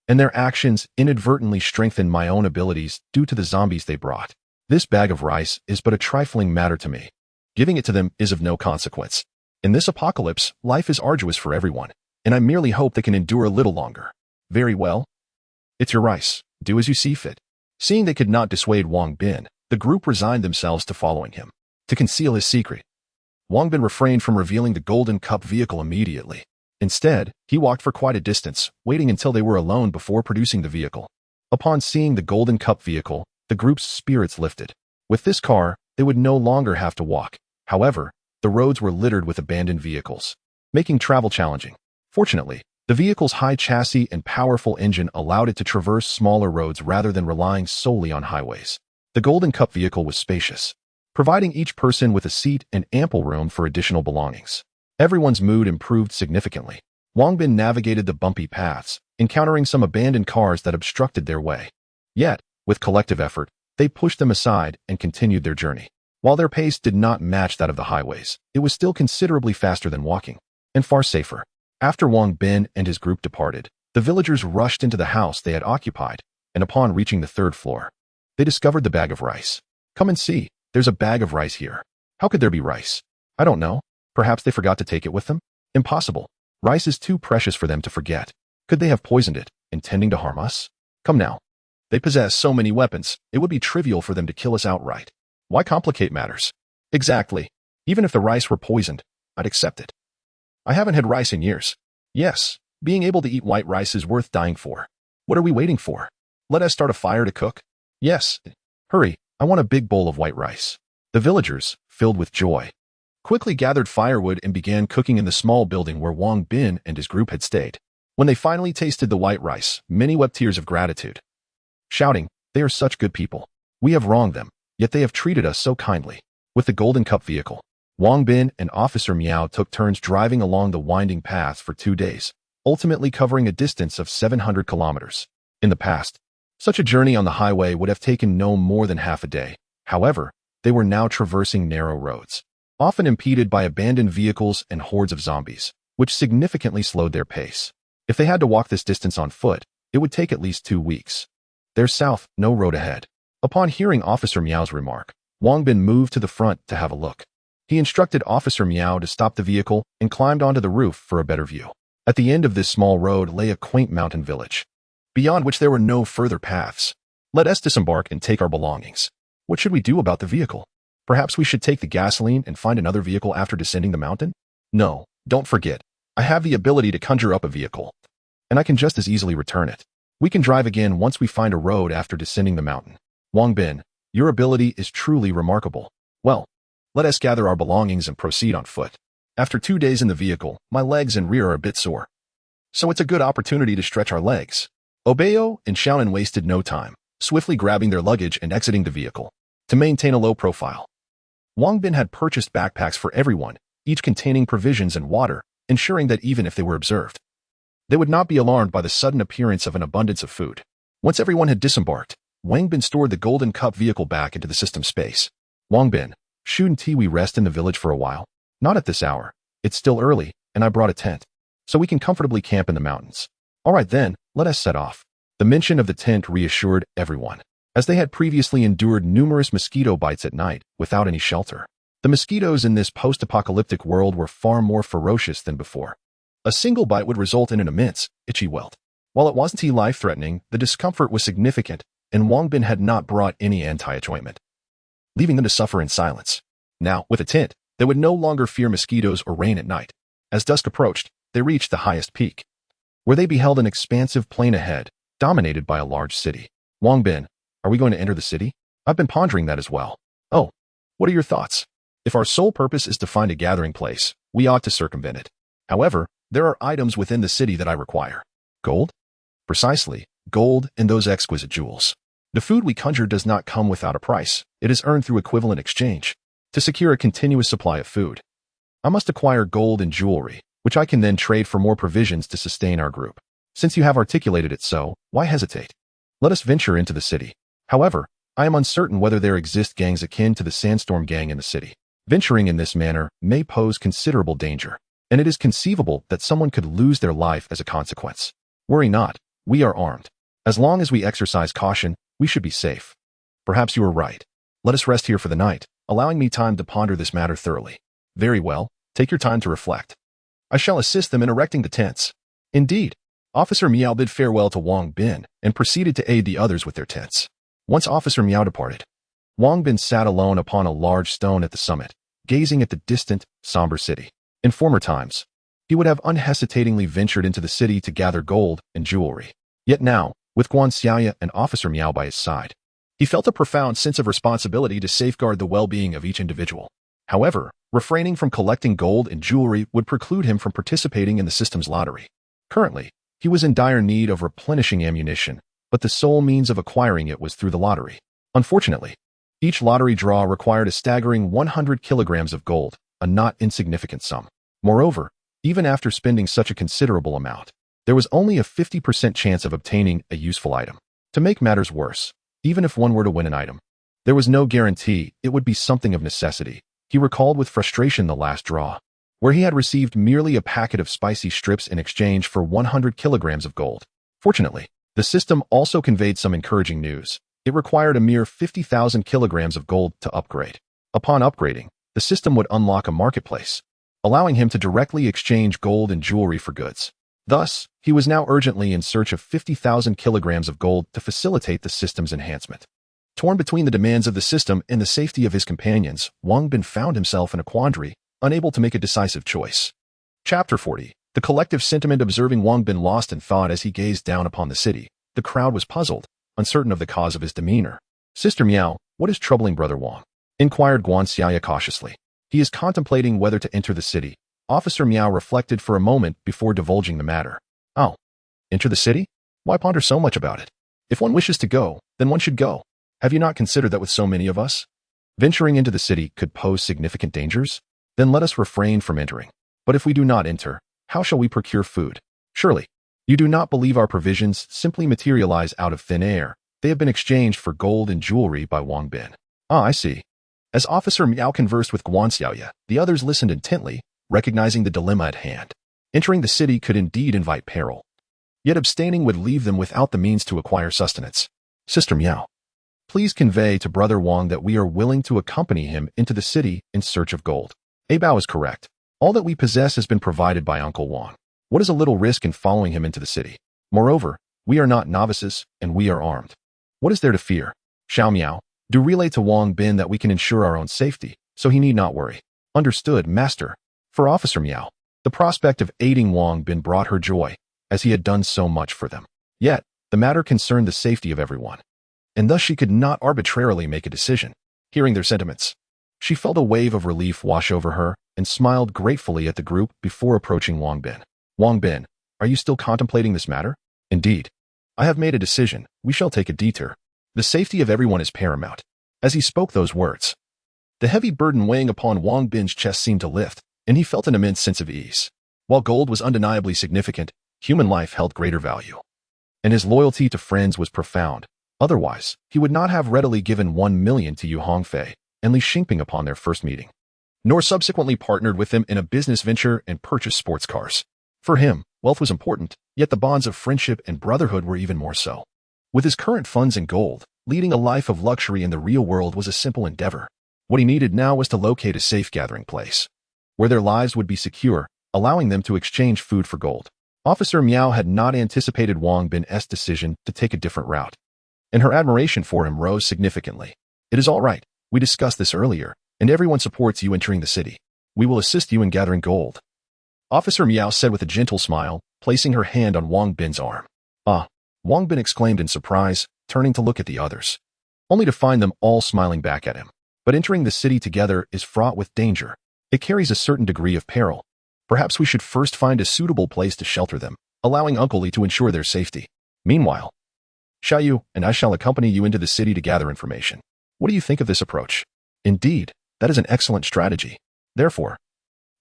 And their actions inadvertently strengthened my own abilities due to the zombies they brought. This bag of rice is but a trifling matter to me. Giving it to them is of no consequence. In this apocalypse, life is arduous for everyone, and I merely hope they can endure a little longer. Very well. It's your rice. Do as you see fit. Seeing they could not dissuade Wang Bin, the group resigned themselves to following him. To conceal his secret, Wang Bin refrained from revealing the golden cup vehicle immediately. Instead, he walked for quite a distance, waiting until they were alone before producing the vehicle. Upon seeing the golden cup vehicle, the group's spirits lifted. With this car, they would no longer have to walk. However, the roads were littered with abandoned vehicles, making travel challenging. Fortunately, the vehicle's high chassis and powerful engine allowed it to traverse smaller roads rather than relying solely on highways. The golden cup vehicle was spacious, providing each person with a seat and ample room for additional belongings. Everyone's mood improved significantly. Wang Bin navigated the bumpy paths, encountering some abandoned cars that obstructed their way. Yet, with collective effort, they pushed them aside and continued their journey. While their pace did not match that of the highways, it was still considerably faster than walking, and far safer. After Wang Bin and his group departed, the villagers rushed into the house they had occupied, and upon reaching the third floor, they discovered the bag of rice. Come and see, there's a bag of rice here. How could there be rice? I don't know. Perhaps they forgot to take it with them? Impossible. Rice is too precious for them to forget. Could they have poisoned it, intending to harm us? Come now. They possess so many weapons, it would be trivial for them to kill us outright. Why complicate matters? Exactly. Even if the rice were poisoned, I'd accept it. I haven't had rice in years. Yes, being able to eat white rice is worth dying for. What are we waiting for? Let us start a fire to cook. Yes. Hurry, I want a big bowl of white rice. The villagers, filled with joy, quickly gathered firewood and began cooking in the small building where Wang Bin and his group had stayed. When they finally tasted the white rice, many wept tears of gratitude, shouting, "They are such good people. We have wronged them, yet they have treated us so kindly." With the golden cup vehicle, Wang Bin and Officer Miao took turns driving along the winding paths for 2 days, ultimately covering a distance of 700 kilometers. In the past, such a journey on the highway would have taken no more than half a day. However, they were now traversing narrow roads, often impeded by abandoned vehicles and hordes of zombies, which significantly slowed their pace. If they had to walk this distance on foot, it would take at least 2 weeks. There's south, no road ahead. Upon hearing Officer Miao's remark, Wang Bin moved to the front to have a look. He instructed Officer Miao to stop the vehicle and climbed onto the roof for a better view. At the end of this small road lay a quaint mountain village, beyond which there were no further paths. Let us disembark and take our belongings. What should we do about the vehicle? Perhaps we should take the gasoline and find another vehicle after descending the mountain? No, don't forget. I have the ability to conjure up a vehicle, and I can just as easily return it. We can drive again once we find a road after descending the mountain. Wang Bin, your ability is truly remarkable. Well, let us gather our belongings and proceed on foot. After 2 days in the vehicle, my legs and rear are a bit sore, so it's a good opportunity to stretch our legs. Obeo and Qian wasted no time, swiftly grabbing their luggage and exiting the vehicle. To maintain a low profile, Wang Bin had purchased backpacks for everyone, each containing provisions and water, ensuring that even if they were observed, they would not be alarmed by the sudden appearance of an abundance of food. Once everyone had disembarked, Wang Bin stored the golden cup vehicle back into the system space. Wang Bin, shouldn't we rest in the village for a while? Not at this hour. It's still early, and I brought a tent, so we can comfortably camp in the mountains. All right then, let us set off. The mention of the tent reassured everyone, as they had previously endured numerous mosquito bites at night without any shelter. The mosquitoes in this post-apocalyptic world were far more ferocious than before. A single bite would result in an immense, itchy welt. While it wasn't life-threatening, the discomfort was significant, and Wang Bin had not brought any anti-itch ointment, leaving them to suffer in silence. Now, with a tent, they would no longer fear mosquitoes or rain at night. As dusk approached, they reached the highest peak, where they beheld an expansive plain ahead, dominated by a large city. Wang Bin, are we going to enter the city? I've been pondering that as well. Oh, what are your thoughts? If our sole purpose is to find a gathering place, we ought to circumvent it. However, there are items within the city that I require. Gold? Precisely, gold and those exquisite jewels. The food we conjure does not come without a price. It is earned through equivalent exchange. To secure a continuous supply of food, I must acquire gold and jewelry, which I can then trade for more provisions to sustain our group. Since you have articulated it so, why hesitate? Let us venture into the city. However, I am uncertain whether there exist gangs akin to the Sandstorm gang in the city. Venturing in this manner may pose considerable danger. and it is conceivable that someone could lose their life as a consequence. Worry not, we are armed. As long as we exercise caution, we should be safe. Perhaps you are right. Let us rest here for the night, allowing me time to ponder this matter thoroughly. Very well, take your time to reflect. I shall assist them in erecting the tents. Indeed, Officer Miao bid farewell to Wang Bin and proceeded to aid the others with their tents. Once Officer Miao departed, Wang Bin sat alone upon a large stone at the summit, gazing at the distant, somber city. In former times, he would have unhesitatingly ventured into the city to gather gold and jewelry. Yet now, with Guan Xiaoya and Officer Miao by his side, he felt a profound sense of responsibility to safeguard the well-being of each individual. However, refraining from collecting gold and jewelry would preclude him from participating in the system's lottery. Currently, he was in dire need of replenishing ammunition, but the sole means of acquiring it was through the lottery. Unfortunately, each lottery draw required a staggering 100 kilograms of gold, a not insignificant sum. Moreover, even after spending such a considerable amount, there was only a 50% chance of obtaining a useful item. To make matters worse, even if one were to win an item, there was no guarantee it would be something of necessity. He recalled with frustration the last draw, where he had received merely a packet of spicy strips in exchange for 100 kilograms of gold. Fortunately, the system also conveyed some encouraging news. It required a mere 50,000 kilograms of gold to upgrade. Upon upgrading, the system would unlock a marketplace, allowing him to directly exchange gold and jewelry for goods. Thus, he was now urgently in search of 50,000 kilograms of gold to facilitate the system's enhancement. Torn between the demands of the system and the safety of his companions, Wang Bin found himself in a quandary, unable to make a decisive choice. Chapter 40. The collective sentiment observing Wang Bin lost in thought as he gazed down upon the city. The crowd was puzzled, uncertain of the cause of his demeanor. Sister Miao, what is troubling Brother Wang? Inquired Guan Xiaoya cautiously. He is contemplating whether to enter the city. Officer Miao reflected for a moment before divulging the matter. Oh, enter the city? Why ponder so much about it? If one wishes to go, then one should go. Have you not considered that with so many of us, venturing into the city could pose significant dangers? Then let us refrain from entering. But if we do not enter, how shall we procure food? Surely, you do not believe our provisions simply materialize out of thin air. They have been exchanged for gold and jewelry by Wang Bin. Ah, I see. As Officer Miao conversed with Guan Xiaoya, the others listened intently, recognizing the dilemma at hand. Entering the city could indeed invite peril, yet abstaining would leave them without the means to acquire sustenance. Sister Miao, please convey to Brother Wang that we are willing to accompany him into the city in search of gold. Bao is correct. All that we possess has been provided by Uncle Wang. What is a little risk in following him into the city? Moreover, we are not novices, and we are armed. What is there to fear? Xiao Miao, do relay to Wang Bin that we can ensure our own safety, so he need not worry. Understood, Master. For Officer Miao, the prospect of aiding Wang Bin brought her joy, as he had done so much for them. Yet, the matter concerned the safety of everyone, and thus she could not arbitrarily make a decision. Hearing their sentiments, she felt a wave of relief wash over her and smiled gratefully at the group before approaching Wang Bin. Wang Bin, are you still contemplating this matter? Indeed. I have made a decision. We shall take a detour. The safety of everyone is paramount. As he spoke those words, the heavy burden weighing upon Wang Bin's chest seemed to lift, and he felt an immense sense of ease. While gold was undeniably significant, human life held greater value, and his loyalty to friends was profound. Otherwise, he would not have readily given 1 million to Yu Hongfei and Li Xingping upon their first meeting, nor subsequently partnered with them in a business venture and purchased sports cars. For him, wealth was important, yet the bonds of friendship and brotherhood were even more so. With his current funds and gold, leading a life of luxury in the real world was a simple endeavor. What he needed now was to locate a safe gathering place, where their lives would be secure, allowing them to exchange food for gold. Officer Miao had not anticipated Wang Bin's decision to take a different route, and her admiration for him rose significantly. It is all right. We discussed this earlier, and everyone supports you entering the city. We will assist you in gathering gold. Officer Miao said with a gentle smile, placing her hand on Wang Bin's arm. Ah, Wang Bin exclaimed in surprise, turning to look at the others, only to find them all smiling back at him. But entering the city together is fraught with danger. It carries a certain degree of peril. Perhaps we should first find a suitable place to shelter them, allowing Uncle Li to ensure their safety. Meanwhile, Xiaoyu and I shall accompany you into the city to gather information. What do you think of this approach? Indeed, that is an excellent strategy. Therefore,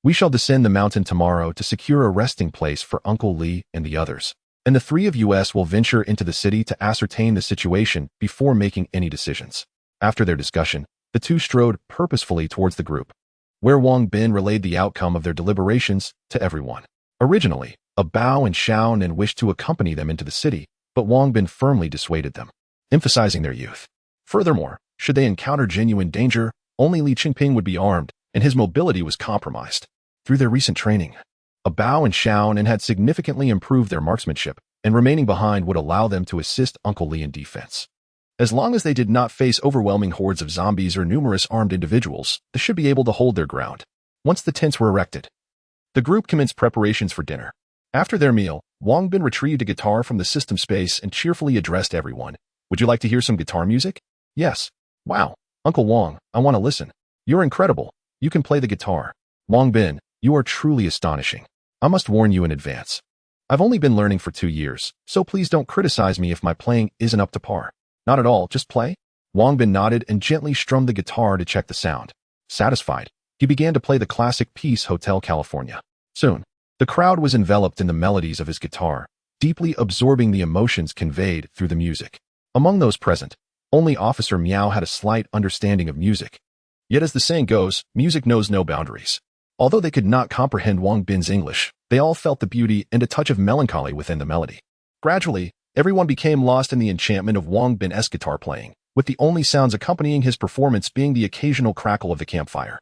we shall descend the mountain tomorrow to secure a resting place for Uncle Li and the others, and the three of us will venture into the city to ascertain the situation before making any decisions. After their discussion, the two strode purposefully towards the group, where Wang Bin relayed the outcome of their deliberations to everyone. Originally, a Bao and Zhao Nan wished to accompany them into the city, but Wang Bin firmly dissuaded them, emphasizing their youth. Furthermore, should they encounter genuine danger, only Li Qingping would be armed, and his mobility was compromised. Through their recent training, a Bao and Zhao Nan had significantly improved their marksmanship, and remaining behind would allow them to assist Uncle Li in defense. As long as they did not face overwhelming hordes of zombies or numerous armed individuals, they should be able to hold their ground. Once the tents were erected, the group commenced preparations for dinner. After their meal, Wang Bin retrieved a guitar from the system space and cheerfully addressed everyone. Would you like to hear some guitar music? Yes. Wow. Uncle Wang, I want to listen. You're incredible. You can play the guitar. Wang Bin, you are truly astonishing. I must warn you in advance. I've only been learning for 2 years, so please don't criticize me if my playing isn't up to par. Not at all, just play. Wang Bin nodded and gently strummed the guitar to check the sound. Satisfied, he began to play the classic piece Hotel California. Soon, the crowd was enveloped in the melodies of his guitar, deeply absorbing the emotions conveyed through the music. Among those present, only Officer Miao had a slight understanding of music. Yet as the saying goes, music knows no boundaries. Although they could not comprehend Wang Bin's English, they all felt the beauty and a touch of melancholy within the melody. Gradually, everyone became lost in the enchantment of Wang Bin's guitar playing, with the only sounds accompanying his performance being the occasional crackle of the campfire.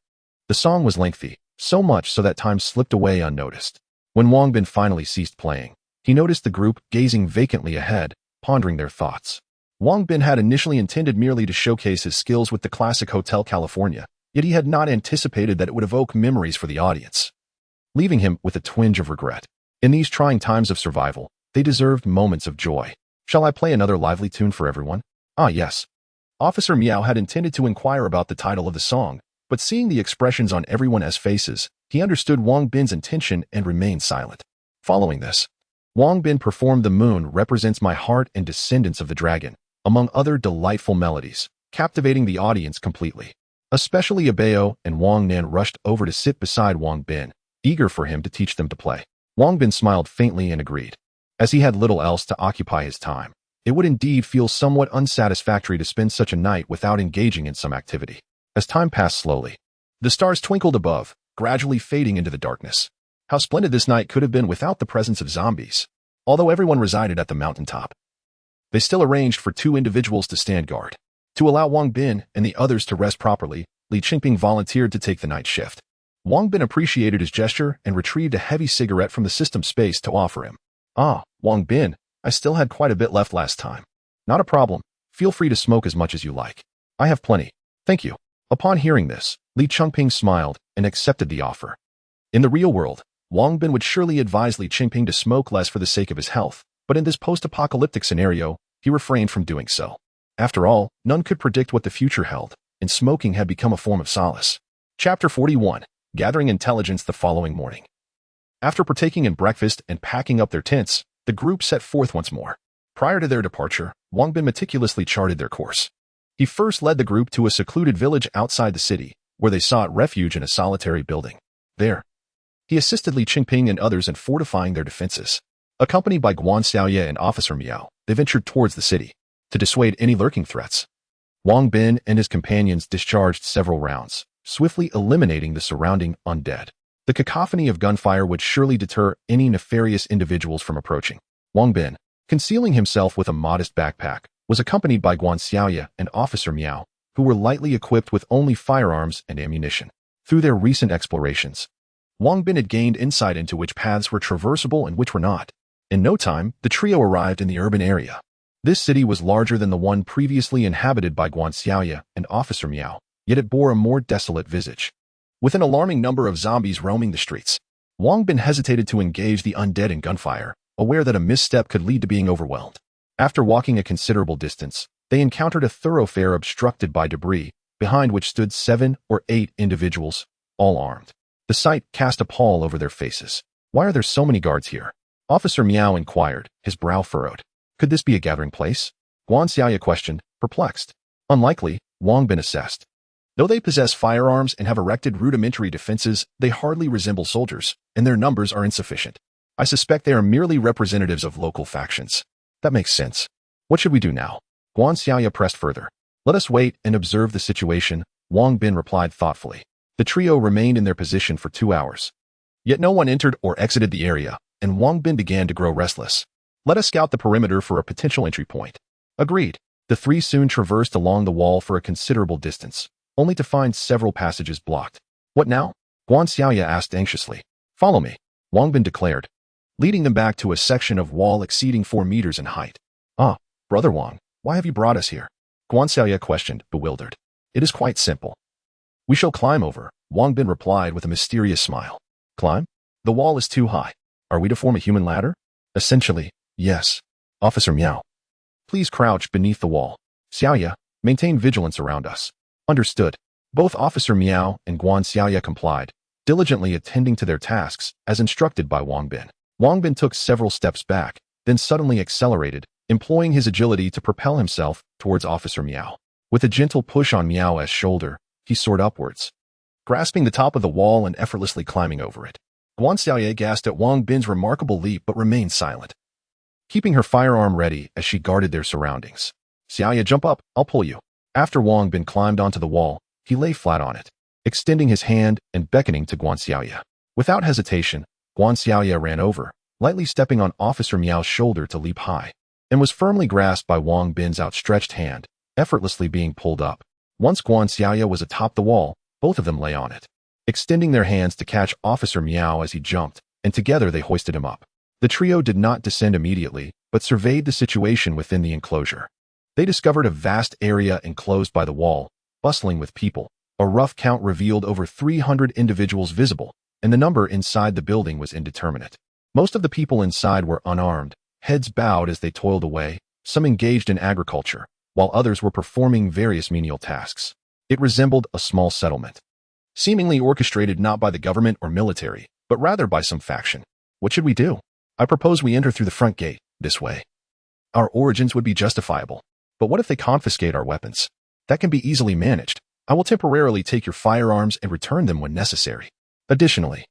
The song was lengthy, so much so that time slipped away unnoticed. When Wang Bin finally ceased playing, he noticed the group gazing vacantly ahead, pondering their thoughts. Wang Bin had initially intended merely to showcase his skills with the classic Hotel California, yet he had not anticipated that it would evoke memories for the audience, leaving him with a twinge of regret. In these trying times of survival, they deserved moments of joy. Shall I play another lively tune for everyone? Ah, yes. Officer Miao had intended to inquire about the title of the song, but seeing the expressions on everyone's faces, he understood Wang Bin's intention and remained silent. Following this, Wang Bin performed "The Moon Represents My Heart" and "Descendants of the Dragon," among other delightful melodies, captivating the audience completely. Especially Abeo and Wang Nan rushed over to sit beside Wang Bin, eager for him to teach them to play. Wang Bin smiled faintly and agreed. As he had little else to occupy his time, it would indeed feel somewhat unsatisfactory to spend such a night without engaging in some activity. As time passed slowly, the stars twinkled above, gradually fading into the darkness. How splendid this night could have been without the presence of zombies. Although everyone resided at the mountaintop, they still arranged for 2 individuals to stand guard. To allow Wang Bin and the others to rest properly, Li Qingping volunteered to take the night shift. Wang Bin appreciated his gesture and retrieved a heavy cigarette from the system space to offer him. Ah, Wang Bin, I still had quite a bit left last time. Not a problem. Feel free to smoke as much as you like. I have plenty. Thank you. Upon hearing this, Li Qingping smiled and accepted the offer. In the real world, Wang Bin would surely advise Li Qingping to smoke less for the sake of his health, but in this post-apocalyptic scenario, he refrained from doing so. After all, none could predict what the future held, and smoking had become a form of solace. Chapter 41. Gathering intelligence the following morning. After partaking in breakfast and packing up their tents, the group set forth once more. Prior to their departure, Wang Bin meticulously charted their course. He first led the group to a secluded village outside the city, where they sought refuge in a solitary building. There, he assisted Li Qingping and others in fortifying their defenses. Accompanied by Guan Xiaoye and Officer Miao, they ventured towards the city. To dissuade any lurking threats, Wang Bin and his companions discharged several rounds, swiftly eliminating the surrounding undead. The cacophony of gunfire would surely deter any nefarious individuals from approaching. Wang Bin, concealing himself with a modest backpack, was accompanied by Guan Xiaoye and Officer Miao, who were lightly equipped with only firearms and ammunition. Through their recent explorations, Wang Bin had gained insight into which paths were traversable and which were not. In no time, the trio arrived in the urban area. This city was larger than the one previously inhabited by Guan Xiaoye and Officer Miao, yet it bore a more desolate visage. With an alarming number of zombies roaming the streets, Wang Bin hesitated to engage the undead in gunfire, aware that a misstep could lead to being overwhelmed. After walking a considerable distance, they encountered a thoroughfare obstructed by debris, behind which stood 7 or 8 individuals, all armed. The sight cast a pall over their faces. Why are there so many guards here? Officer Miao inquired, his brow furrowed. Could this be a gathering place? Guan Xiaoye questioned, perplexed. Unlikely, Wang Bin assessed. Though they possess firearms and have erected rudimentary defenses, they hardly resemble soldiers, and their numbers are insufficient. I suspect they are merely representatives of local factions. That makes sense. What should we do now? Guan Xiaoye pressed further. Let us wait and observe the situation, Wang Bin replied thoughtfully. The trio remained in their position for 2 hours. Yet no one entered or exited the area, and Wang Bin began to grow restless. Let us scout the perimeter for a potential entry point. Agreed. The three soon traversed along the wall for a considerable distance, only to find several passages blocked. What now? Guan Xiaoya asked anxiously. Follow me, Wang Bin declared, leading them back to a section of wall exceeding 4 meters in height. Ah, Brother Wang, why have you brought us here? Guan Xiaoya questioned, bewildered. It is quite simple. We shall climb over, Wang Bin replied with a mysterious smile. Climb? The wall is too high. Are we to form a human ladder? Essentially, yes. Officer Miao. Please crouch beneath the wall. Xiaoya, maintain vigilance around us. Understood. Both Officer Miao and Guan Xiaoya complied, diligently attending to their tasks as instructed by Wang Bin. Wang Bin took several steps back, then suddenly accelerated, employing his agility to propel himself towards Officer Miao. With a gentle push on Miao's shoulder, he soared upwards, grasping the top of the wall and effortlessly climbing over it. Guan Xiaoya gasped at Wang Bin's remarkable leap but remained silent, keeping her firearm ready as she guarded their surroundings. Xiaoya, jump up, I'll pull you. After Wang Bin climbed onto the wall, he lay flat on it, extending his hand and beckoning to Guan Xiaoya. Without hesitation, Guan Xiaoya ran over, lightly stepping on Officer Miao's shoulder to leap high, and was firmly grasped by Wang Bin's outstretched hand, effortlessly being pulled up. Once Guan Xiaoya was atop the wall, both of them lay on it, extending their hands to catch Officer Miao as he jumped, and together they hoisted him up. The trio did not descend immediately, but surveyed the situation within the enclosure. They discovered a vast area enclosed by the wall, bustling with people. A rough count revealed over 300 individuals visible, and the number inside the building was indeterminate. Most of the people inside were unarmed, heads bowed as they toiled away, some engaged in agriculture, while others were performing various menial tasks. It resembled a small settlement, seemingly orchestrated not by the government or military, but rather by some faction. What should we do? I propose we enter through the front gate, this way. Our origins would be justifiable. But what if they confiscate our weapons? That can be easily managed. I will temporarily take your firearms and return them when necessary. Additionally,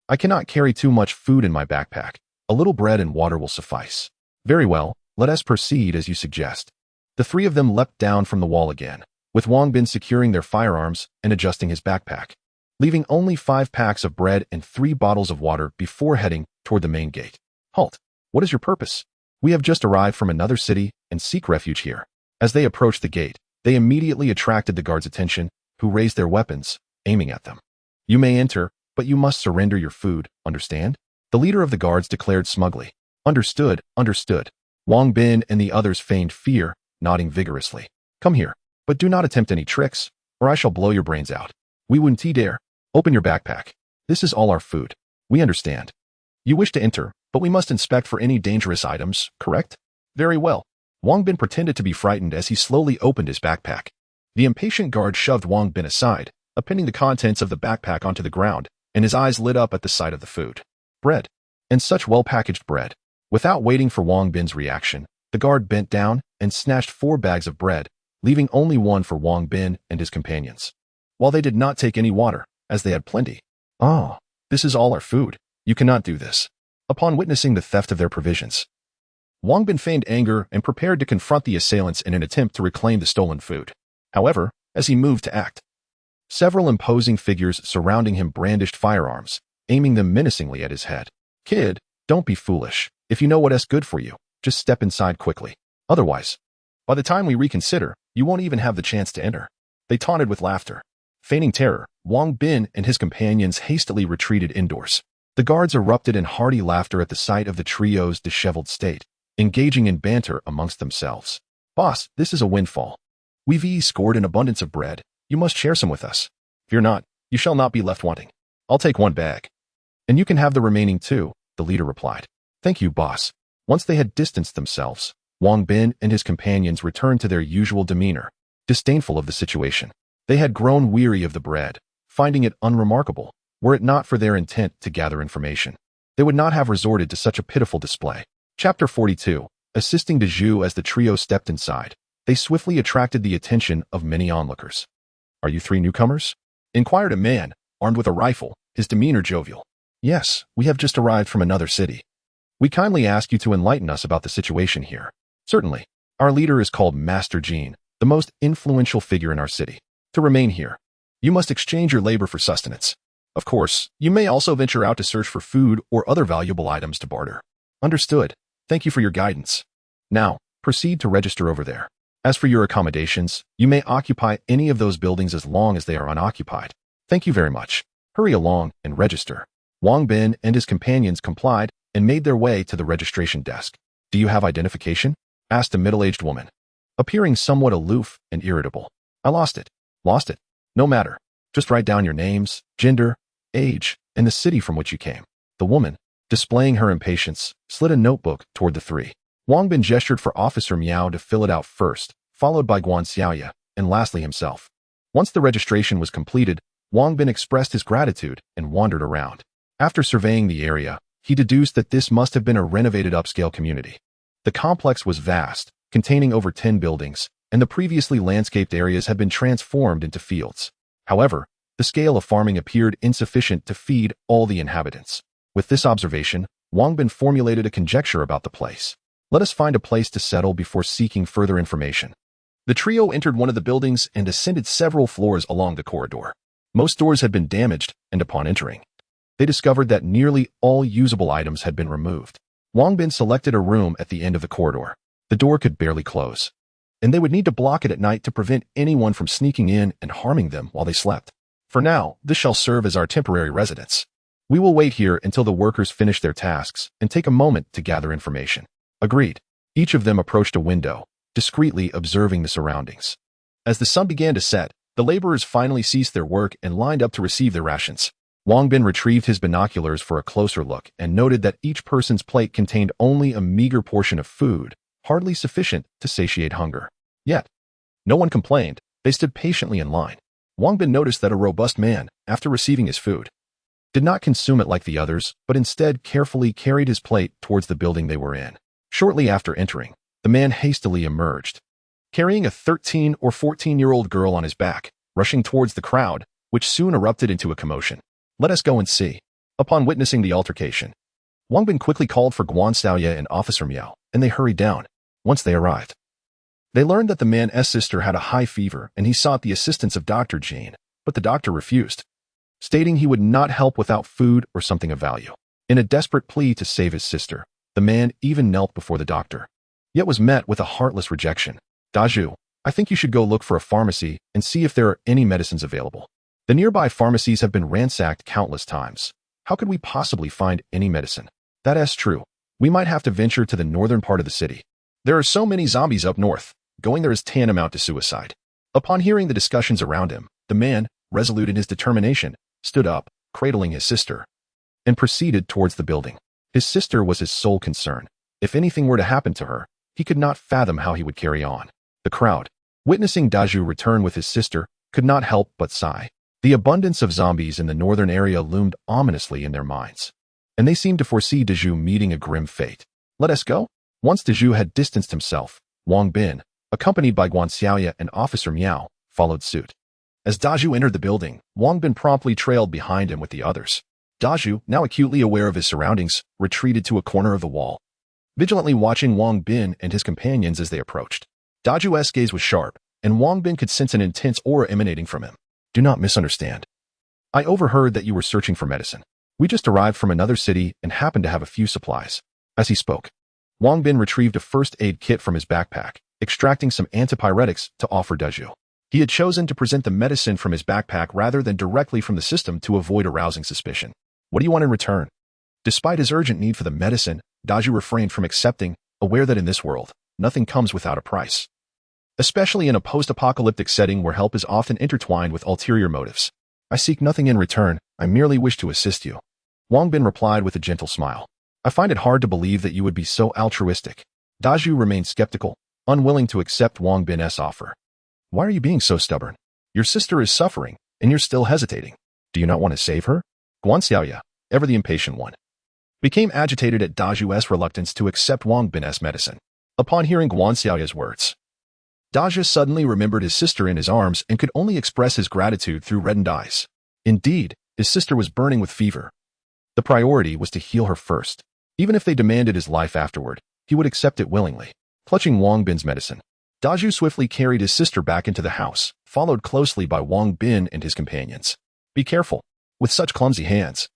I cannot carry too much food in my backpack. A little bread and water will suffice. Very well, let us proceed as you suggest. The three of them leapt down from the wall again, with Wang Bin securing their firearms and adjusting his backpack, leaving only 5 packs of bread and 3 bottles of water before heading toward the main gate. Halt! What is your purpose? We have just arrived from another city and seek refuge here. As they approached the gate, they immediately attracted the guards' attention, who raised their weapons, aiming at them. You may enter, but you must surrender your food, understand? The leader of the guards declared smugly. Understood, understood. Wang Bin and the others feigned fear, nodding vigorously. Come here, but do not attempt any tricks, or I shall blow your brains out. We wouldn't dare. Open your backpack. This is all our food. We understand. You wish to enter, but we must inspect for any dangerous items, correct? Very well. Wang Bin pretended to be frightened as he slowly opened his backpack. The impatient guard shoved Wang Bin aside, appending the contents of the backpack onto the ground, and his eyes lit up at the sight of the food. Bread. And such well-packaged bread. Without waiting for Wang Bin's reaction, the guard bent down and snatched 4 bags of bread, leaving only one for Wang Bin and his companions. While they did not take any water, as they had plenty. Ah, this is all our food. You cannot do this. Upon witnessing the theft of their provisions, Wang Bin feigned anger and prepared to confront the assailants in an attempt to reclaim the stolen food. However, as he moved to act, several imposing figures surrounding him brandished firearms, aiming them menacingly at his head. Kid, don't be foolish. If you know what's good for you, just step inside quickly. Otherwise, by the time we reconsider, you won't even have the chance to enter. They taunted with laughter. Feigning terror, Wang Bin and his companions hastily retreated indoors. The guards erupted in hearty laughter at the sight of the trio's disheveled state, engaging in banter amongst themselves. Boss, this is a windfall. We've scored an abundance of bread. You must share some with us. Fear not, you shall not be left wanting. I'll take 1 bag. And you can have the remaining 2, the leader replied. Thank you, boss. Once they had distanced themselves, Wang Bin and his companions returned to their usual demeanor, disdainful of the situation. They had grown weary of the bread, finding it unremarkable, were it not for their intent to gather information. They would not have resorted to such a pitiful display. Chapter 42. Assisting de Zhu as the trio stepped inside, they swiftly attracted the attention of many onlookers. Are you 3 newcomers? Inquired a man, armed with a rifle, his demeanor jovial. Yes, we have just arrived from another city. We kindly ask you to enlighten us about the situation here. Certainly. Our leader is called Master Qian, the most influential figure in our city. To remain here, You must exchange your labor for sustenance. Of course, you may also venture out to search for food or other valuable items to barter. Understood. Thank you for your guidance. Now, proceed to register over there. As for your accommodations, you may occupy any of those buildings as long as they are unoccupied. Thank you very much. Hurry along and register. Wang Bin and his companions complied and made their way to the registration desk. Do you have identification? Asked a middle-aged woman, appearing somewhat aloof and irritable. I lost it. Lost it? No matter. Just write down your names, gender, age, and the city from which you came. The woman, displaying her impatience, slid a notebook toward the three. Wang Bin gestured for Officer Miao to fill it out first, followed by Guan Xiaoya, and lastly himself. Once the registration was completed, Wang Bin expressed his gratitude and wandered around. After surveying the area, he deduced that this must have been a renovated upscale community. The complex was vast, containing over 10 buildings, and the previously landscaped areas had been transformed into fields. However, the scale of farming appeared insufficient to feed all the inhabitants. With this observation, Wang Bin formulated a conjecture about the place. Let us find a place to settle before seeking further information. The trio entered one of the buildings and ascended several floors along the corridor. Most doors had been damaged, and upon entering, they discovered that nearly all usable items had been removed. Wang Bin selected a room at the end of the corridor. The door could barely close, and they would need to block it at night to prevent anyone from sneaking in and harming them while they slept. For now, this shall serve as our temporary residence. We will wait here until the workers finish their tasks and take a moment to gather information. Agreed. Each of them approached a window, discreetly observing the surroundings. As the sun began to set, the laborers finally ceased their work and lined up to receive their rations. Wang Bin retrieved his binoculars for a closer look and noted that each person's plate contained only a meager portion of food, hardly sufficient to satiate hunger. Yet, no one complained. They stood patiently in line. Wang Bin noticed that a robust man, after receiving his food, did not consume it like the others, but instead carefully carried his plate towards the building they were in. Shortly after entering, the man hastily emerged, carrying a 13 or 14-year-old girl on his back, rushing towards the crowd, which soon erupted into a commotion. Let us go and see. Upon witnessing the altercation, Wang Bin quickly called for Guan Xiaoya and Officer Miao, and they hurried down. Once they arrived, they learned that the man's sister had a high fever and he sought the assistance of Dr. Qian, but the doctor refused, stating he would not help without food or something of value. In a desperate plea to save his sister, the man even knelt before the doctor, yet was met with a heartless rejection. Dazhu, I think you should go look for a pharmacy and see if there are any medicines available. The nearby pharmacies have been ransacked countless times. How could we possibly find any medicine? That is true. We might have to venture to the northern part of the city. There are so many zombies up north. Going there is tantamount to suicide. Upon hearing the discussions around him, the man, resolute in his determination, stood up, cradling his sister, and proceeded towards the building. His sister was his sole concern. If anything were to happen to her, he could not fathom how he would carry on. The crowd, witnessing Dazhu return with his sister, could not help but sigh. The abundance of zombies in the northern area loomed ominously in their minds, and they seemed to foresee Dazhu meeting a grim fate. Let us go? Once Dazhu had distanced himself, Wang Bin, accompanied by Guan Xiaoya and Officer Miao, followed suit. As Dazhu entered the building, Wang Bin promptly trailed behind him with the others. Dazhu, now acutely aware of his surroundings, retreated to a corner of the wall, vigilantly watching Wang Bin and his companions as they approached. Dazhu's gaze was sharp, and Wang Bin could sense an intense aura emanating from him. Do not misunderstand. I overheard that you were searching for medicine. We just arrived from another city and happened to have a few supplies. As he spoke, Wang Bin retrieved a first aid kit from his backpack, extracting some antipyretics to offer Dazhu. He had chosen to present the medicine from his backpack rather than directly from the system to avoid arousing suspicion. What do you want in return? Despite his urgent need for the medicine, Dazhu refrained from accepting, aware that in this world, nothing comes without a price, especially in a post-apocalyptic setting where help is often intertwined with ulterior motives. I seek nothing in return, I merely wish to assist you. Wang Bin replied with a gentle smile. I find it hard to believe that you would be so altruistic. Dazhu remained skeptical, unwilling to accept Wang Bin's offer. Why are you being so stubborn? Your sister is suffering, and you're still hesitating. Do you not want to save her? Guan Xiaoya, ever the impatient one, became agitated at Dazhu's reluctance to accept Wang Bin's medicine. Upon hearing Guan Xiaoya's words, Dazhu suddenly remembered his sister in his arms and could only express his gratitude through reddened eyes. Indeed, his sister was burning with fever. The priority was to heal her first. Even if they demanded his life afterward, he would accept it willingly. Clutching Wang Bin's medicine, Dazhu swiftly carried his sister back into the house, followed closely by Wang Bin and his companions. Be careful. With such clumsy hands.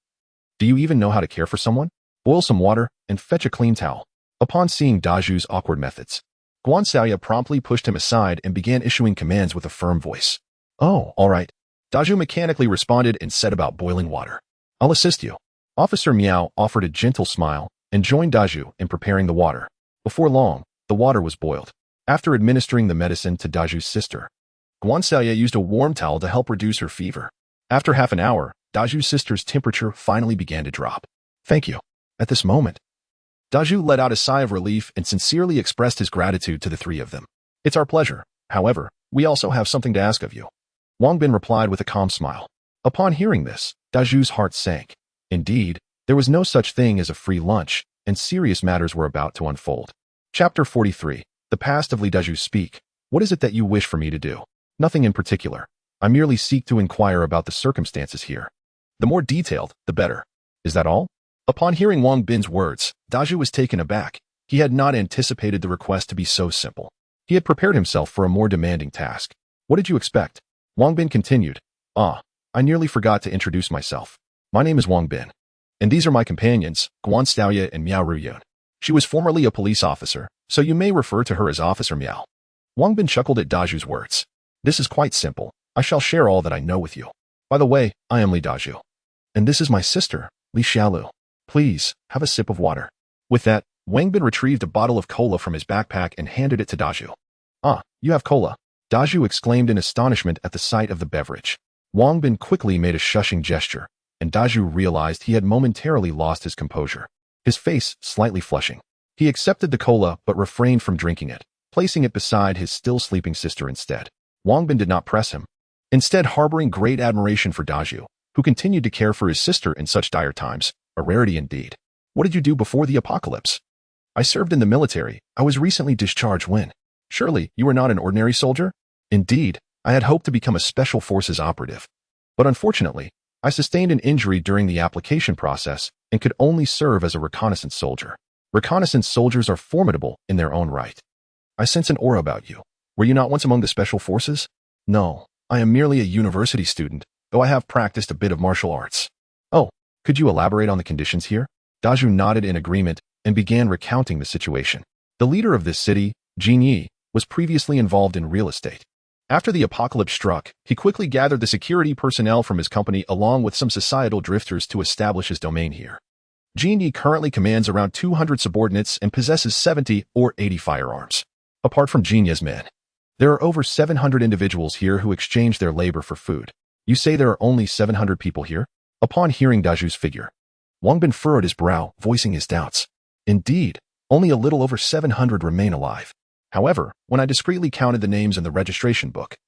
Do you even know how to care for someone? Boil some water and fetch a clean towel. Upon seeing Daju's awkward methods, Guan Xiaoya promptly pushed him aside and began issuing commands with a firm voice. Oh, all right. Daju mechanically responded and set about boiling water. I'll assist you. Officer Miao offered a gentle smile and joined Daju in preparing the water. Before long, the water was boiled. After administering the medicine to Daju's sister, Guan Xiaoya used a warm towel to help reduce her fever. After half an hour, Daju's sister's temperature finally began to drop. Thank you. At this moment, Daju let out a sigh of relief and sincerely expressed his gratitude to the three of them. It's our pleasure. However, we also have something to ask of you. Wang Bin replied with a calm smile. Upon hearing this, Daju's heart sank. Indeed, there was no such thing as a free lunch, and serious matters were about to unfold. Chapter 43. The past of Li Daju speak. What is it that you wish for me to do? Nothing in particular. I merely seek to inquire about the circumstances here. The more detailed, the better. Is that all? Upon hearing Wang Bin's words, Daju was taken aback. He had not anticipated the request to be so simple. He had prepared himself for a more demanding task. What did you expect? Wang Bin continued. I nearly forgot to introduce myself. My name is Wang Bin. And these are my companions, Guan Xiaoya and Miao Ruyun. She was formerly a police officer, so you may refer to her as Officer Miao. Wang Bin chuckled at Daju's words. This is quite simple. I shall share all that I know with you. By the way, I am Li Daju. And this is my sister, Li Xiaolu. Please, have a sip of water. With that, Wang Bin retrieved a bottle of cola from his backpack and handed it to Daju. You have cola. Daju exclaimed in astonishment at the sight of the beverage. Wang Bin quickly made a shushing gesture, and Daju realized he had momentarily lost his composure, his face slightly flushing. He accepted the cola but refrained from drinking it, placing it beside his still sleeping sister instead. Wang Bin did not press him, instead harboring great admiration for Daju, who continued to care for his sister in such dire times. A rarity indeed. What did you do before the apocalypse? I served in the military. I was recently discharged when. Surely, you were not an ordinary soldier? Indeed, I had hoped to become a special forces operative. But unfortunately, I sustained an injury during the application process and could only serve as a reconnaissance soldier. Reconnaissance soldiers are formidable in their own right. I sense an aura about you. Were you not once among the special forces? No, I am merely a university student, though I have practiced a bit of martial arts. Oh. Could you elaborate on the conditions here? Daju nodded in agreement and began recounting the situation. The leader of this city, Jin Yi, was previously involved in real estate. After the apocalypse struck, he quickly gathered the security personnel from his company along with some societal drifters to establish his domain here. Jin Yi currently commands around 200 subordinates and possesses 70 or 80 firearms. Apart from Jin Yi's men, there are over 700 individuals here who exchange their labor for food. You say there are only 700 people here? Upon hearing Daju's figure, Wang Bin furrowed his brow, voicing his doubts. Indeed, only a little over 700 remain alive. However, when I discreetly counted the names in the registration book,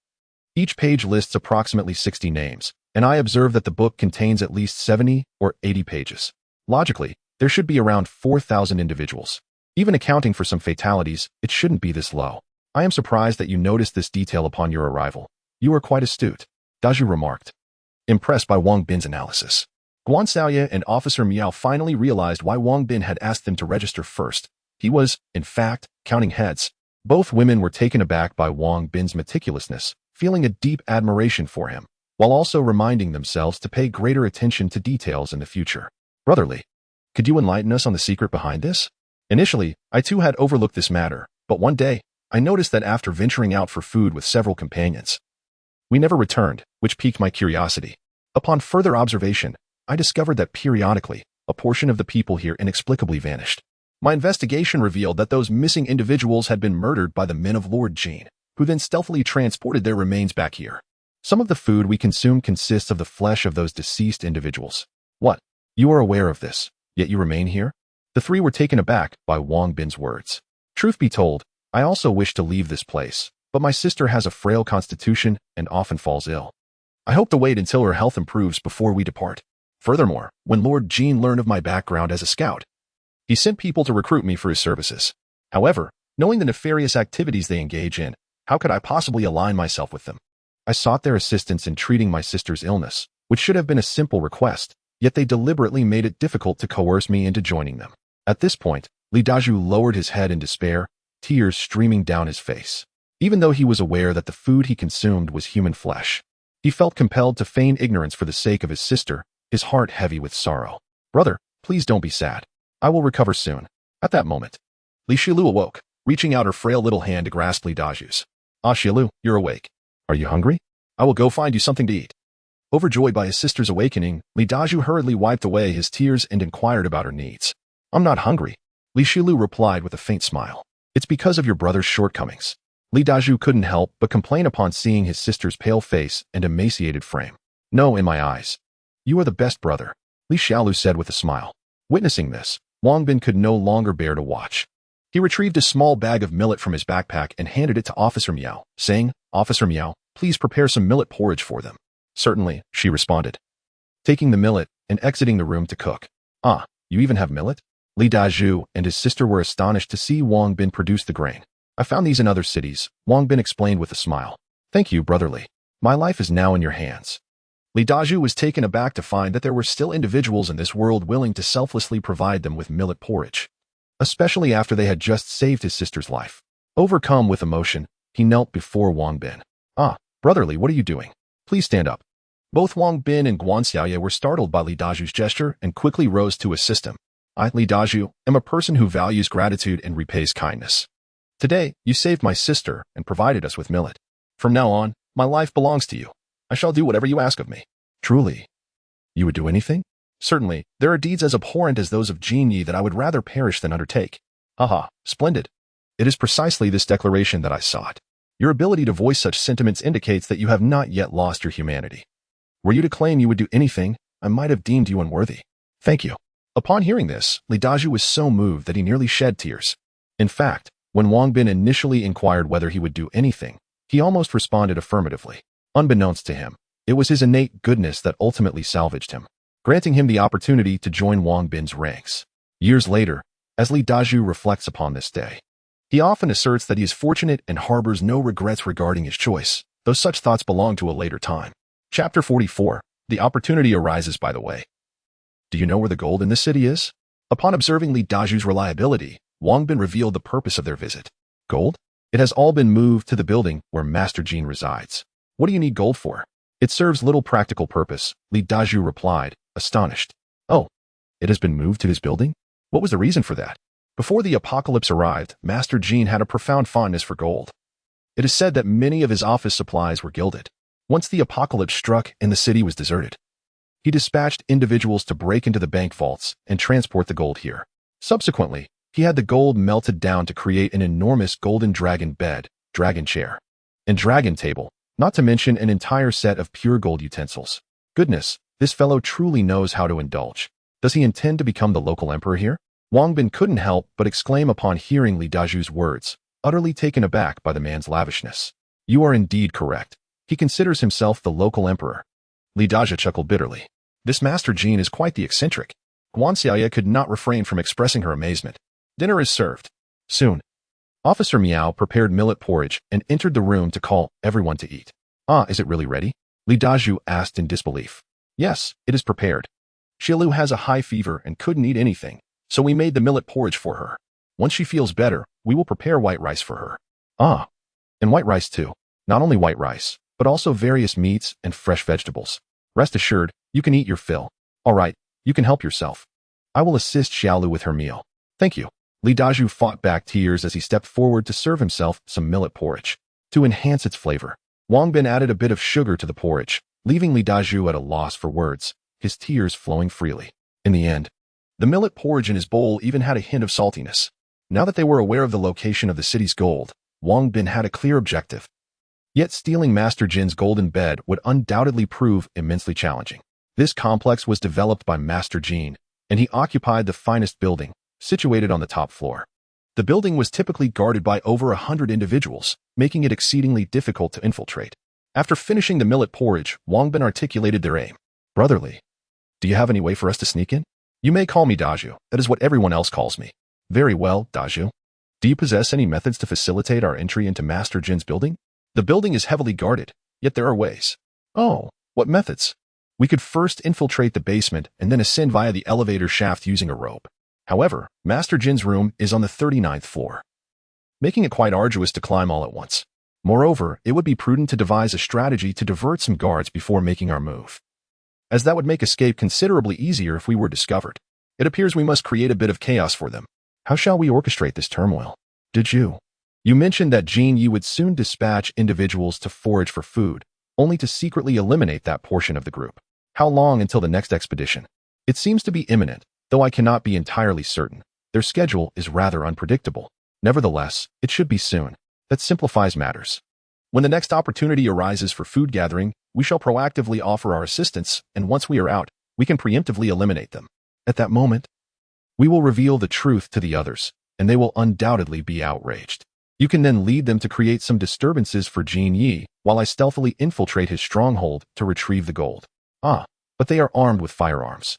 each page lists approximately 60 names, and I observe that the book contains at least 70 or 80 pages. Logically, there should be around 4,000 individuals. Even accounting for some fatalities, it shouldn't be this low. I am surprised that you noticed this detail upon your arrival. You are quite astute, Daju remarked, impressed by Wang Bin's analysis. Guan Xiaoya and Officer Miao finally realized why Wang Bin had asked them to register first. He was, in fact, counting heads. Both women were taken aback by Wang Bin's meticulousness, feeling a deep admiration for him, while also reminding themselves to pay greater attention to details in the future. Brotherly, could you enlighten us on the secret behind this? Initially, I too had overlooked this matter, but one day, I noticed that after venturing out for food with several companions, we never returned, which piqued my curiosity. Upon further observation, I discovered that periodically, a portion of the people here inexplicably vanished. My investigation revealed that those missing individuals had been murdered by the men of Lord Qian, who then stealthily transported their remains back here. Some of the food we consume consists of the flesh of those deceased individuals. What? You are aware of this, yet you remain here? The three were taken aback by Wang Bin's words. Truth be told, I also wish to leave this place, but my sister has a frail constitution and often falls ill. I hope to wait until her health improves before we depart. Furthermore, when Lord Qian learned of my background as a scout, he sent people to recruit me for his services. However, knowing the nefarious activities they engage in, how could I possibly align myself with them? I sought their assistance in treating my sister's illness, which should have been a simple request, yet they deliberately made it difficult to coerce me into joining them. At this point, Li Daju lowered his head in despair, tears streaming down his face. Even though he was aware that the food he consumed was human flesh, he felt compelled to feign ignorance for the sake of his sister, his heart heavy with sorrow. Brother, please don't be sad. I will recover soon. At that moment, Li Shilu awoke, reaching out her frail little hand to grasp Li Daju's. Ah, Shilu, you're awake. Are you hungry? I will go find you something to eat. Overjoyed by his sister's awakening, Li Daju hurriedly wiped away his tears and inquired about her needs. I'm not hungry, Li Shilu replied with a faint smile. It's because of your brother's shortcomings. Li Daju couldn't help but complain upon seeing his sister's pale face and emaciated frame. No, in my eyes. You are the best brother, Li Xiaolu said with a smile. Witnessing this, Wang Bin could no longer bear to watch. He retrieved a small bag of millet from his backpack and handed it to Officer Miao, saying, Officer Miao, please prepare some millet porridge for them. Certainly, she responded, taking the millet and exiting the room to cook. Ah, you even have millet? Li Daju and his sister were astonished to see Wang Bin produce the grain. I found these in other cities, Wang Bin explained with a smile. Thank you, brotherly. My life is now in your hands. Li Daju was taken aback to find that there were still individuals in this world willing to selflessly provide them with millet porridge, especially after they had just saved his sister's life. Overcome with emotion, he knelt before Wang Bin. Ah, brotherly, what are you doing? Please stand up. Both Wang Bin and Guan Xiaoye were startled by Li Daju's gesture and quickly rose to assist him. I, Li Daju, am a person who values gratitude and repays kindness. Today, you saved my sister and provided us with millet. From now on, my life belongs to you. I shall do whatever you ask of me. Truly. You would do anything? Certainly, there are deeds as abhorrent as those of Jin Yi that I would rather perish than undertake. Haha, splendid. It is precisely this declaration that I sought. Your ability to voice such sentiments indicates that you have not yet lost your humanity. Were you to claim you would do anything, I might have deemed you unworthy. Thank you. Upon hearing this, Li Daju was so moved that he nearly shed tears. In fact, when Wang Bin initially inquired whether he would do anything, he almost responded affirmatively. Unbeknownst to him, it was his innate goodness that ultimately salvaged him, granting him the opportunity to join Wang Bin's ranks. Years later, as Li Daju reflects upon this day, he often asserts that he is fortunate and harbors no regrets regarding his choice, though such thoughts belong to a later time. Chapter 44. The opportunity arises by the way. Do you know where the gold in this city is? Upon observing Li Daju's reliability, Wang Bin revealed the purpose of their visit. Gold? It has all been moved to the building where Master Jin resides. What do you need gold for? It serves little practical purpose, Li Daju replied, astonished. Oh, it has been moved to his building? What was the reason for that? Before the apocalypse arrived, Master Jin had a profound fondness for gold. It is said that many of his office supplies were gilded. Once the apocalypse struck and the city was deserted, he dispatched individuals to break into the bank vaults and transport the gold here. Subsequently, he had the gold melted down to create an enormous golden dragon bed, dragon chair, and dragon table, not to mention an entire set of pure gold utensils. Goodness, this fellow truly knows how to indulge. Does he intend to become the local emperor here? Wang Bin couldn't help but exclaim upon hearing Li Daju's words, utterly taken aback by the man's lavishness. You are indeed correct. He considers himself the local emperor. Li Daju chuckled bitterly. This Master Jin is quite the eccentric. Guan Xiaoye could not refrain from expressing her amazement. Dinner is served. Soon. Officer Miao prepared millet porridge and entered the room to call everyone to eat. Ah, is it really ready? Li Daju asked in disbelief. Yes, it is prepared. Shilu has a high fever and couldn't eat anything, so we made the millet porridge for her. Once she feels better, we will prepare white rice for her. Ah, and white rice too. Not only white rice, but also various meats and fresh vegetables. Rest assured, you can eat your fill. All right, you can help yourself. I will assist Xiaolu with her meal. Thank you. Li Daju fought back tears as he stepped forward to serve himself some millet porridge. To enhance its flavor, Wang Bin added a bit of sugar to the porridge, leaving Li Daju at a loss for words, his tears flowing freely. In the end, the millet porridge in his bowl even had a hint of saltiness. Now that they were aware of the location of the city's gold, Wang Bin had a clear objective. Yet stealing Master Jin's golden bed would undoubtedly prove immensely challenging. This complex was developed by Master Jin, and he occupied the finest building, situated on the top floor. The building was typically guarded by over 100 individuals, making it exceedingly difficult to infiltrate. After finishing the millet porridge, Wang Bin articulated their aim. Brotherly, do you have any way for us to sneak in? You may call me Daju, that is what everyone else calls me. Very well, Daju. Do you possess any methods to facilitate our entry into Master Jin's building? The building is heavily guarded, yet there are ways. Oh, what methods? We could first infiltrate the basement and then ascend via the elevator shaft using a rope. However, Master Jin's room is on the 39th floor, making it quite arduous to climb all at once. Moreover, it would be prudent to devise a strategy to divert some guards before making our move, as that would make escape considerably easier if we were discovered. It appears we must create a bit of chaos for them. How shall we orchestrate this turmoil? Did you? You mentioned that Qian Yi would soon dispatch individuals to forage for food, only to secretly eliminate that portion of the group. How long until the next expedition? It seems to be imminent, though I cannot be entirely certain. Their schedule is rather unpredictable. Nevertheless, it should be soon. That simplifies matters. When the next opportunity arises for food gathering, we shall proactively offer our assistance, and once we are out, we can preemptively eliminate them. At that moment, we will reveal the truth to the others, and they will undoubtedly be outraged. You can then lead them to create some disturbances for Qian Yi, while I stealthily infiltrate his stronghold to retrieve the gold. Ah, but they are armed with firearms.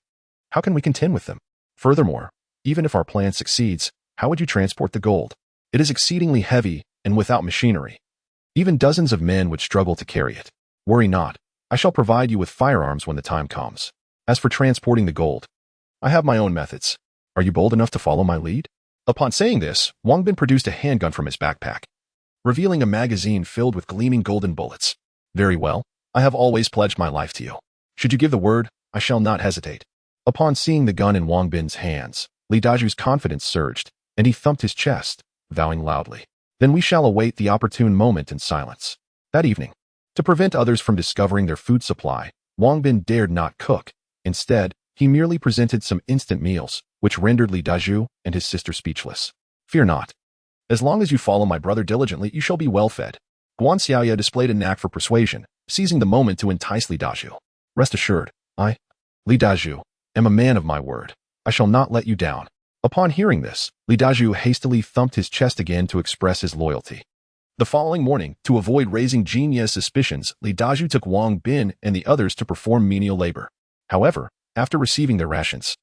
How can we contend with them? Furthermore, even if our plan succeeds, how would you transport the gold? It is exceedingly heavy and without machinery. Even dozens of men would struggle to carry it. Worry not, I shall provide you with firearms when the time comes. As for transporting the gold, I have my own methods. Are you bold enough to follow my lead? Upon saying this, Wang Bin produced a handgun from his backpack, revealing a magazine filled with gleaming golden bullets. Very well, I have always pledged my life to you. Should you give the word, I shall not hesitate. Upon seeing the gun in Wang Bin's hands, Li Daju's confidence surged, and he thumped his chest, vowing loudly. Then we shall await the opportune moment in silence. That evening, to prevent others from discovering their food supply, Wang Bin dared not cook. Instead, he merely presented some instant meals, which rendered Li Daju and his sister speechless. Fear not. As long as you follow my brother diligently, you shall be well fed. Guan Xiaoya displayed a knack for persuasion, seizing the moment to entice Li Daju. Rest assured, I, Li Daju, am a man of my word. I shall not let you down. Upon hearing this, Li Daju hastily thumped his chest again to express his loyalty. The following morning, to avoid raising Qian Yi's suspicions, Li Daju took Wang Bin and the others to perform menial labor. However, after receiving their rations,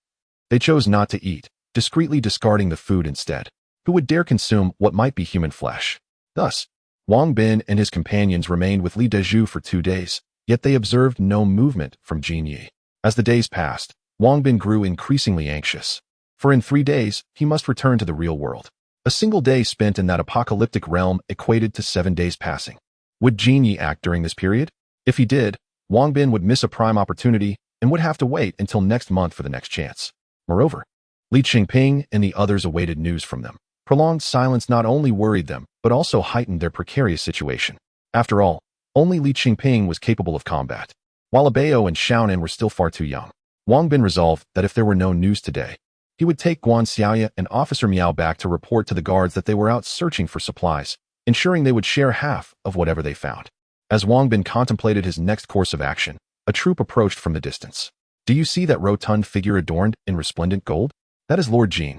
they chose not to eat, discreetly discarding the food instead. Who would dare consume what might be human flesh? Thus, Wang Bin and his companions remained with Li Daju for 2 days, yet they observed no movement from Qian Yi. As the days passed, Wang Bin grew increasingly anxious. For in 3 days, he must return to the real world. A single day spent in that apocalyptic realm equated to 7 days passing. Would Qian Yi act during this period? If he did, Wang Bin would miss a prime opportunity and would have to wait until next month for the next chance. Moreover, Li Qingping and the others awaited news from them. Prolonged silence not only worried them, but also heightened their precarious situation. After all, only Li Qingping was capable of combat, while Abayo and Xiaonan were still far too young. Wang Bin resolved that if there were no news today, he would take Guan Xiaoya and Officer Miao back to report to the guards that they were out searching for supplies, ensuring they would share half of whatever they found. As Wang Bin contemplated his next course of action, a troop approached from the distance. Do you see that rotund figure adorned in resplendent gold? That is Lord Qian.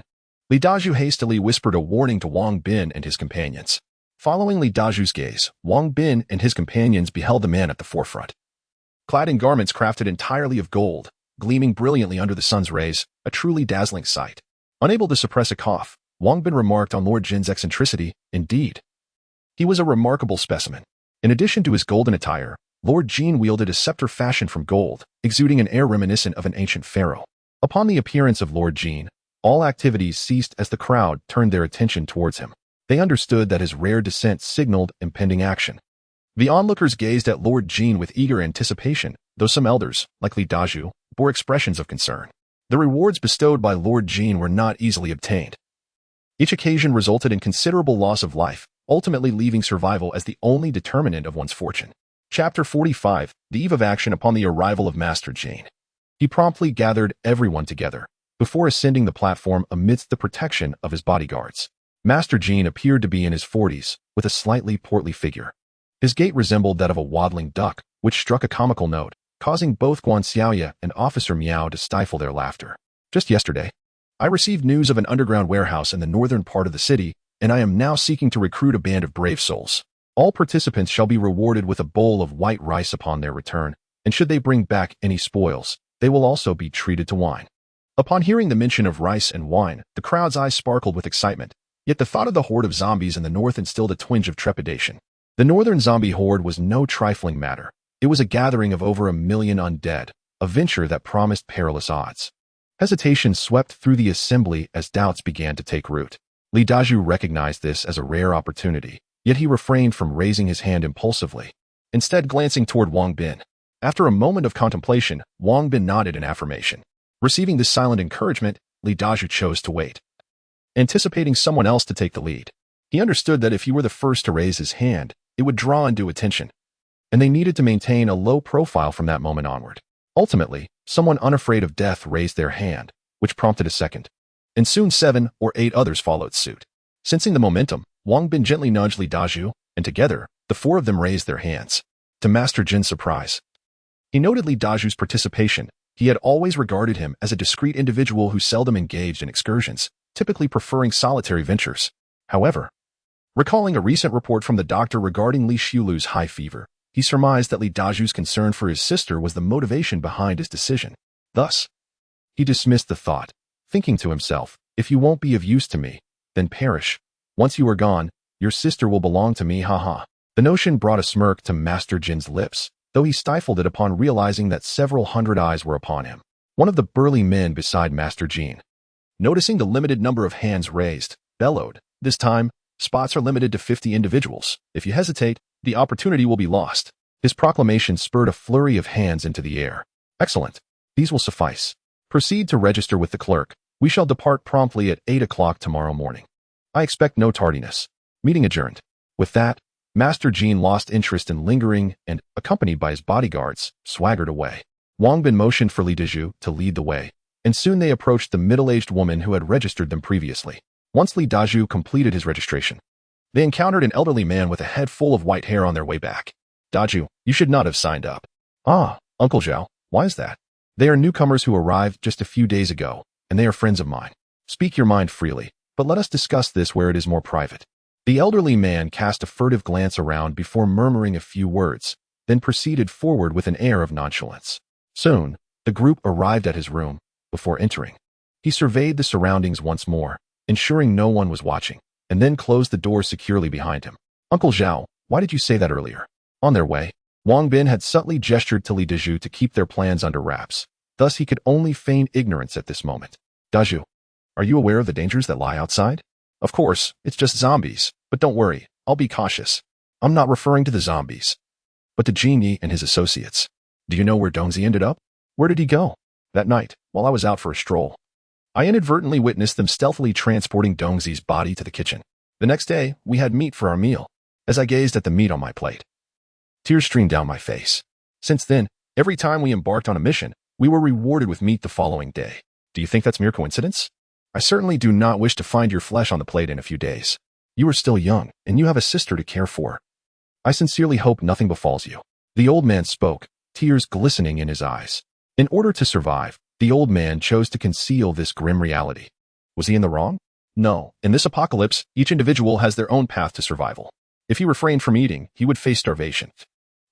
Li Daju hastily whispered a warning to Wang Bin and his companions. Following Li Daju's gaze, Wang Bin and his companions beheld the man at the forefront. Clad in garments crafted entirely of gold, gleaming brilliantly under the sun's rays, a truly dazzling sight. Unable to suppress a cough, Wang Bin remarked on Lord Jin's eccentricity. Indeed, he was a remarkable specimen. In addition to his golden attire, Lord Qian wielded a scepter fashioned from gold, exuding an air reminiscent of an ancient pharaoh. Upon the appearance of Lord Qian, all activities ceased as the crowd turned their attention towards him. They understood that his rare descent signaled impending action. The onlookers gazed at Lord Qian with eager anticipation, though some elders, like Li Daju, bore expressions of concern. The rewards bestowed by Lord Qian were not easily obtained. Each occasion resulted in considerable loss of life, ultimately leaving survival as the only determinant of one's fortune. Chapter 45, The Eve of Action upon the arrival of Master Qian. He promptly gathered everyone together, before ascending the platform amidst the protection of his bodyguards. Master Qian appeared to be in his 40s, with a slightly portly figure. His gait resembled that of a waddling duck, which struck a comical note, causing both Guan Xiaoya and Officer Miao to stifle their laughter. Just yesterday, I received news of an underground warehouse in the northern part of the city, and I am now seeking to recruit a band of brave souls. All participants shall be rewarded with a bowl of white rice upon their return, and should they bring back any spoils, they will also be treated to wine. Upon hearing the mention of rice and wine, the crowd's eyes sparkled with excitement, yet the thought of the horde of zombies in the north instilled a twinge of trepidation. The northern zombie horde was no trifling matter. It was a gathering of over 1 million undead, a venture that promised perilous odds. Hesitation swept through the assembly as doubts began to take root. Li Daju recognized this as a rare opportunity, Yet he refrained from raising his hand impulsively, instead glancing toward Wang Bin. After a moment of contemplation, Wang Bin nodded in affirmation. Receiving this silent encouragement, Li Dazhu chose to wait, anticipating someone else to take the lead. He understood that if he were the first to raise his hand, it would draw undue attention, and they needed to maintain a low profile from that moment onward. Ultimately, someone unafraid of death raised their hand, which prompted a second, and soon 7 or 8 others followed suit. Sensing the momentum, Wang Bin gently nudged Li Dazhu, and together, the 4 of them raised their hands. To Master Jin's surprise, he noted Li Dazhu's participation. He had always regarded him as a discreet individual who seldom engaged in excursions, typically preferring solitary ventures. However, recalling a recent report from the doctor regarding Li Xilu's high fever, he surmised that Li Dazhu's concern for his sister was the motivation behind his decision. Thus, he dismissed the thought, thinking to himself, if you won't be of use to me, then perish. Once you are gone, your sister will belong to me, haha. The notion brought a smirk to Master Jin's lips, though he stifled it upon realizing that several hundred eyes were upon him. One of the burly men beside Master Jin, noticing the limited number of hands raised, bellowed, this time, spots are limited to 50 individuals. If you hesitate, the opportunity will be lost. His proclamation spurred a flurry of hands into the air. Excellent. These will suffice. Proceed to register with the clerk. We shall depart promptly at 8 o'clock tomorrow morning. I expect no tardiness. Meeting adjourned. With that, Master Jin lost interest in lingering and, accompanied by his bodyguards, swaggered away. Wang Bin motioned for Li Dazhu to lead the way, and soon they approached the middle-aged woman who had registered them previously. Once Li Dazhu completed his registration, they encountered an elderly man with a head full of white hair on their way back. Dazhu, you should not have signed up. Ah, Uncle Zhao, why is that? They are newcomers who arrived just a few days ago, and they are friends of mine. Speak your mind freely, but let us discuss this where it is more private. The elderly man cast a furtive glance around before murmuring a few words, then proceeded forward with an air of nonchalance. Soon, the group arrived at his room. Before entering, he surveyed the surroundings once more, ensuring no one was watching, and then closed the door securely behind him. Uncle Zhao, why did you say that earlier? On their way, Wang Bin had subtly gestured to Li Dazhu to keep their plans under wraps. Thus, he could only feign ignorance at this moment. Dazhu, are you aware of the dangers that lie outside? Of course, it's just zombies, but don't worry, I'll be cautious. I'm not referring to the zombies, but to Genie and his associates. Do you know where Dongzi ended up? Where did he go? That night, while I was out for a stroll, I inadvertently witnessed them stealthily transporting Dongzi's body to the kitchen. The next day, we had meat for our meal. As I gazed at the meat on my plate, tears streamed down my face. Since then, every time we embarked on a mission, we were rewarded with meat the following day. Do you think that's mere coincidence? I certainly do not wish to find your flesh on the plate in a few days. You are still young, and you have a sister to care for. I sincerely hope nothing befalls you. The old man spoke, tears glistening in his eyes. In order to survive, the old man chose to conceal this grim reality. Was he in the wrong? No. In this apocalypse, each individual has their own path to survival. If he refrained from eating, he would face starvation.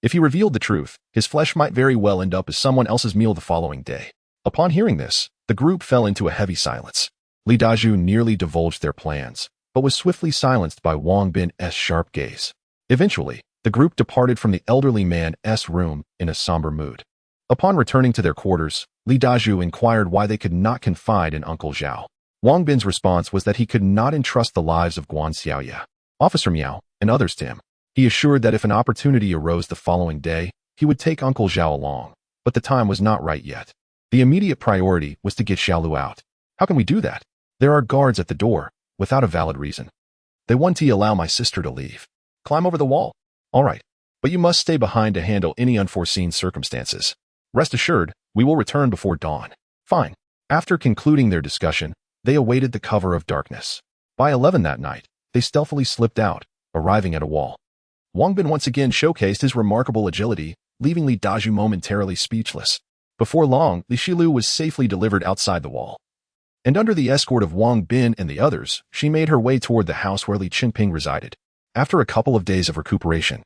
If he revealed the truth, his flesh might very well end up as someone else's meal the following day. Upon hearing this, the group fell into a heavy silence. Li Dazhu nearly divulged their plans, but was swiftly silenced by Wang Bin's sharp gaze. Eventually, the group departed from the elderly man's room in a somber mood. Upon returning to their quarters, Li Dazhu inquired why they could not confide in Uncle Zhao. Wang Bin's response was that he could not entrust the lives of Guan Xiaoya, Officer Miao, and others to him. He assured that if an opportunity arose the following day, he would take Uncle Zhao along, but the time was not right yet. The immediate priority was to get Xiaolu out. How can we do that? There are guards at the door, without a valid reason. They want to allow my sister to leave. Climb over the wall. All right, but you must stay behind to handle any unforeseen circumstances. Rest assured, we will return before dawn. Fine. After concluding their discussion, they awaited the cover of darkness. By 11 that night, they stealthily slipped out, arriving at a wall. Wang Bin once again showcased his remarkable agility, leaving Li Dazhu momentarily speechless. Before long, Li Xilu was safely delivered outside the wall. And under the escort of Wang Bin and the others, she made her way toward the house where Li Qingping resided. After a couple of days of recuperation,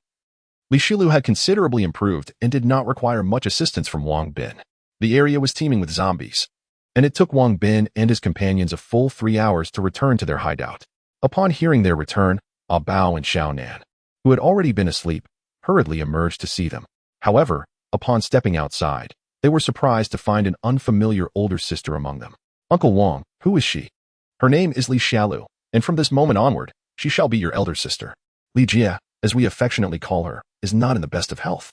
Li Xilu had considerably improved and did not require much assistance from Wang Bin. The area was teeming with zombies, and it took Wang Bin and his companions a full 3 hours to return to their hideout. Upon hearing their return, Ah Bao and Xiao Nan, who had already been asleep, hurriedly emerged to see them. However, upon stepping outside, they were surprised to find an unfamiliar older sister among them. Uncle Wang, who is she? Her name is Li Xiaolu, and from this moment onward, she shall be your elder sister. Li Jia, as we affectionately call her, is not in the best of health.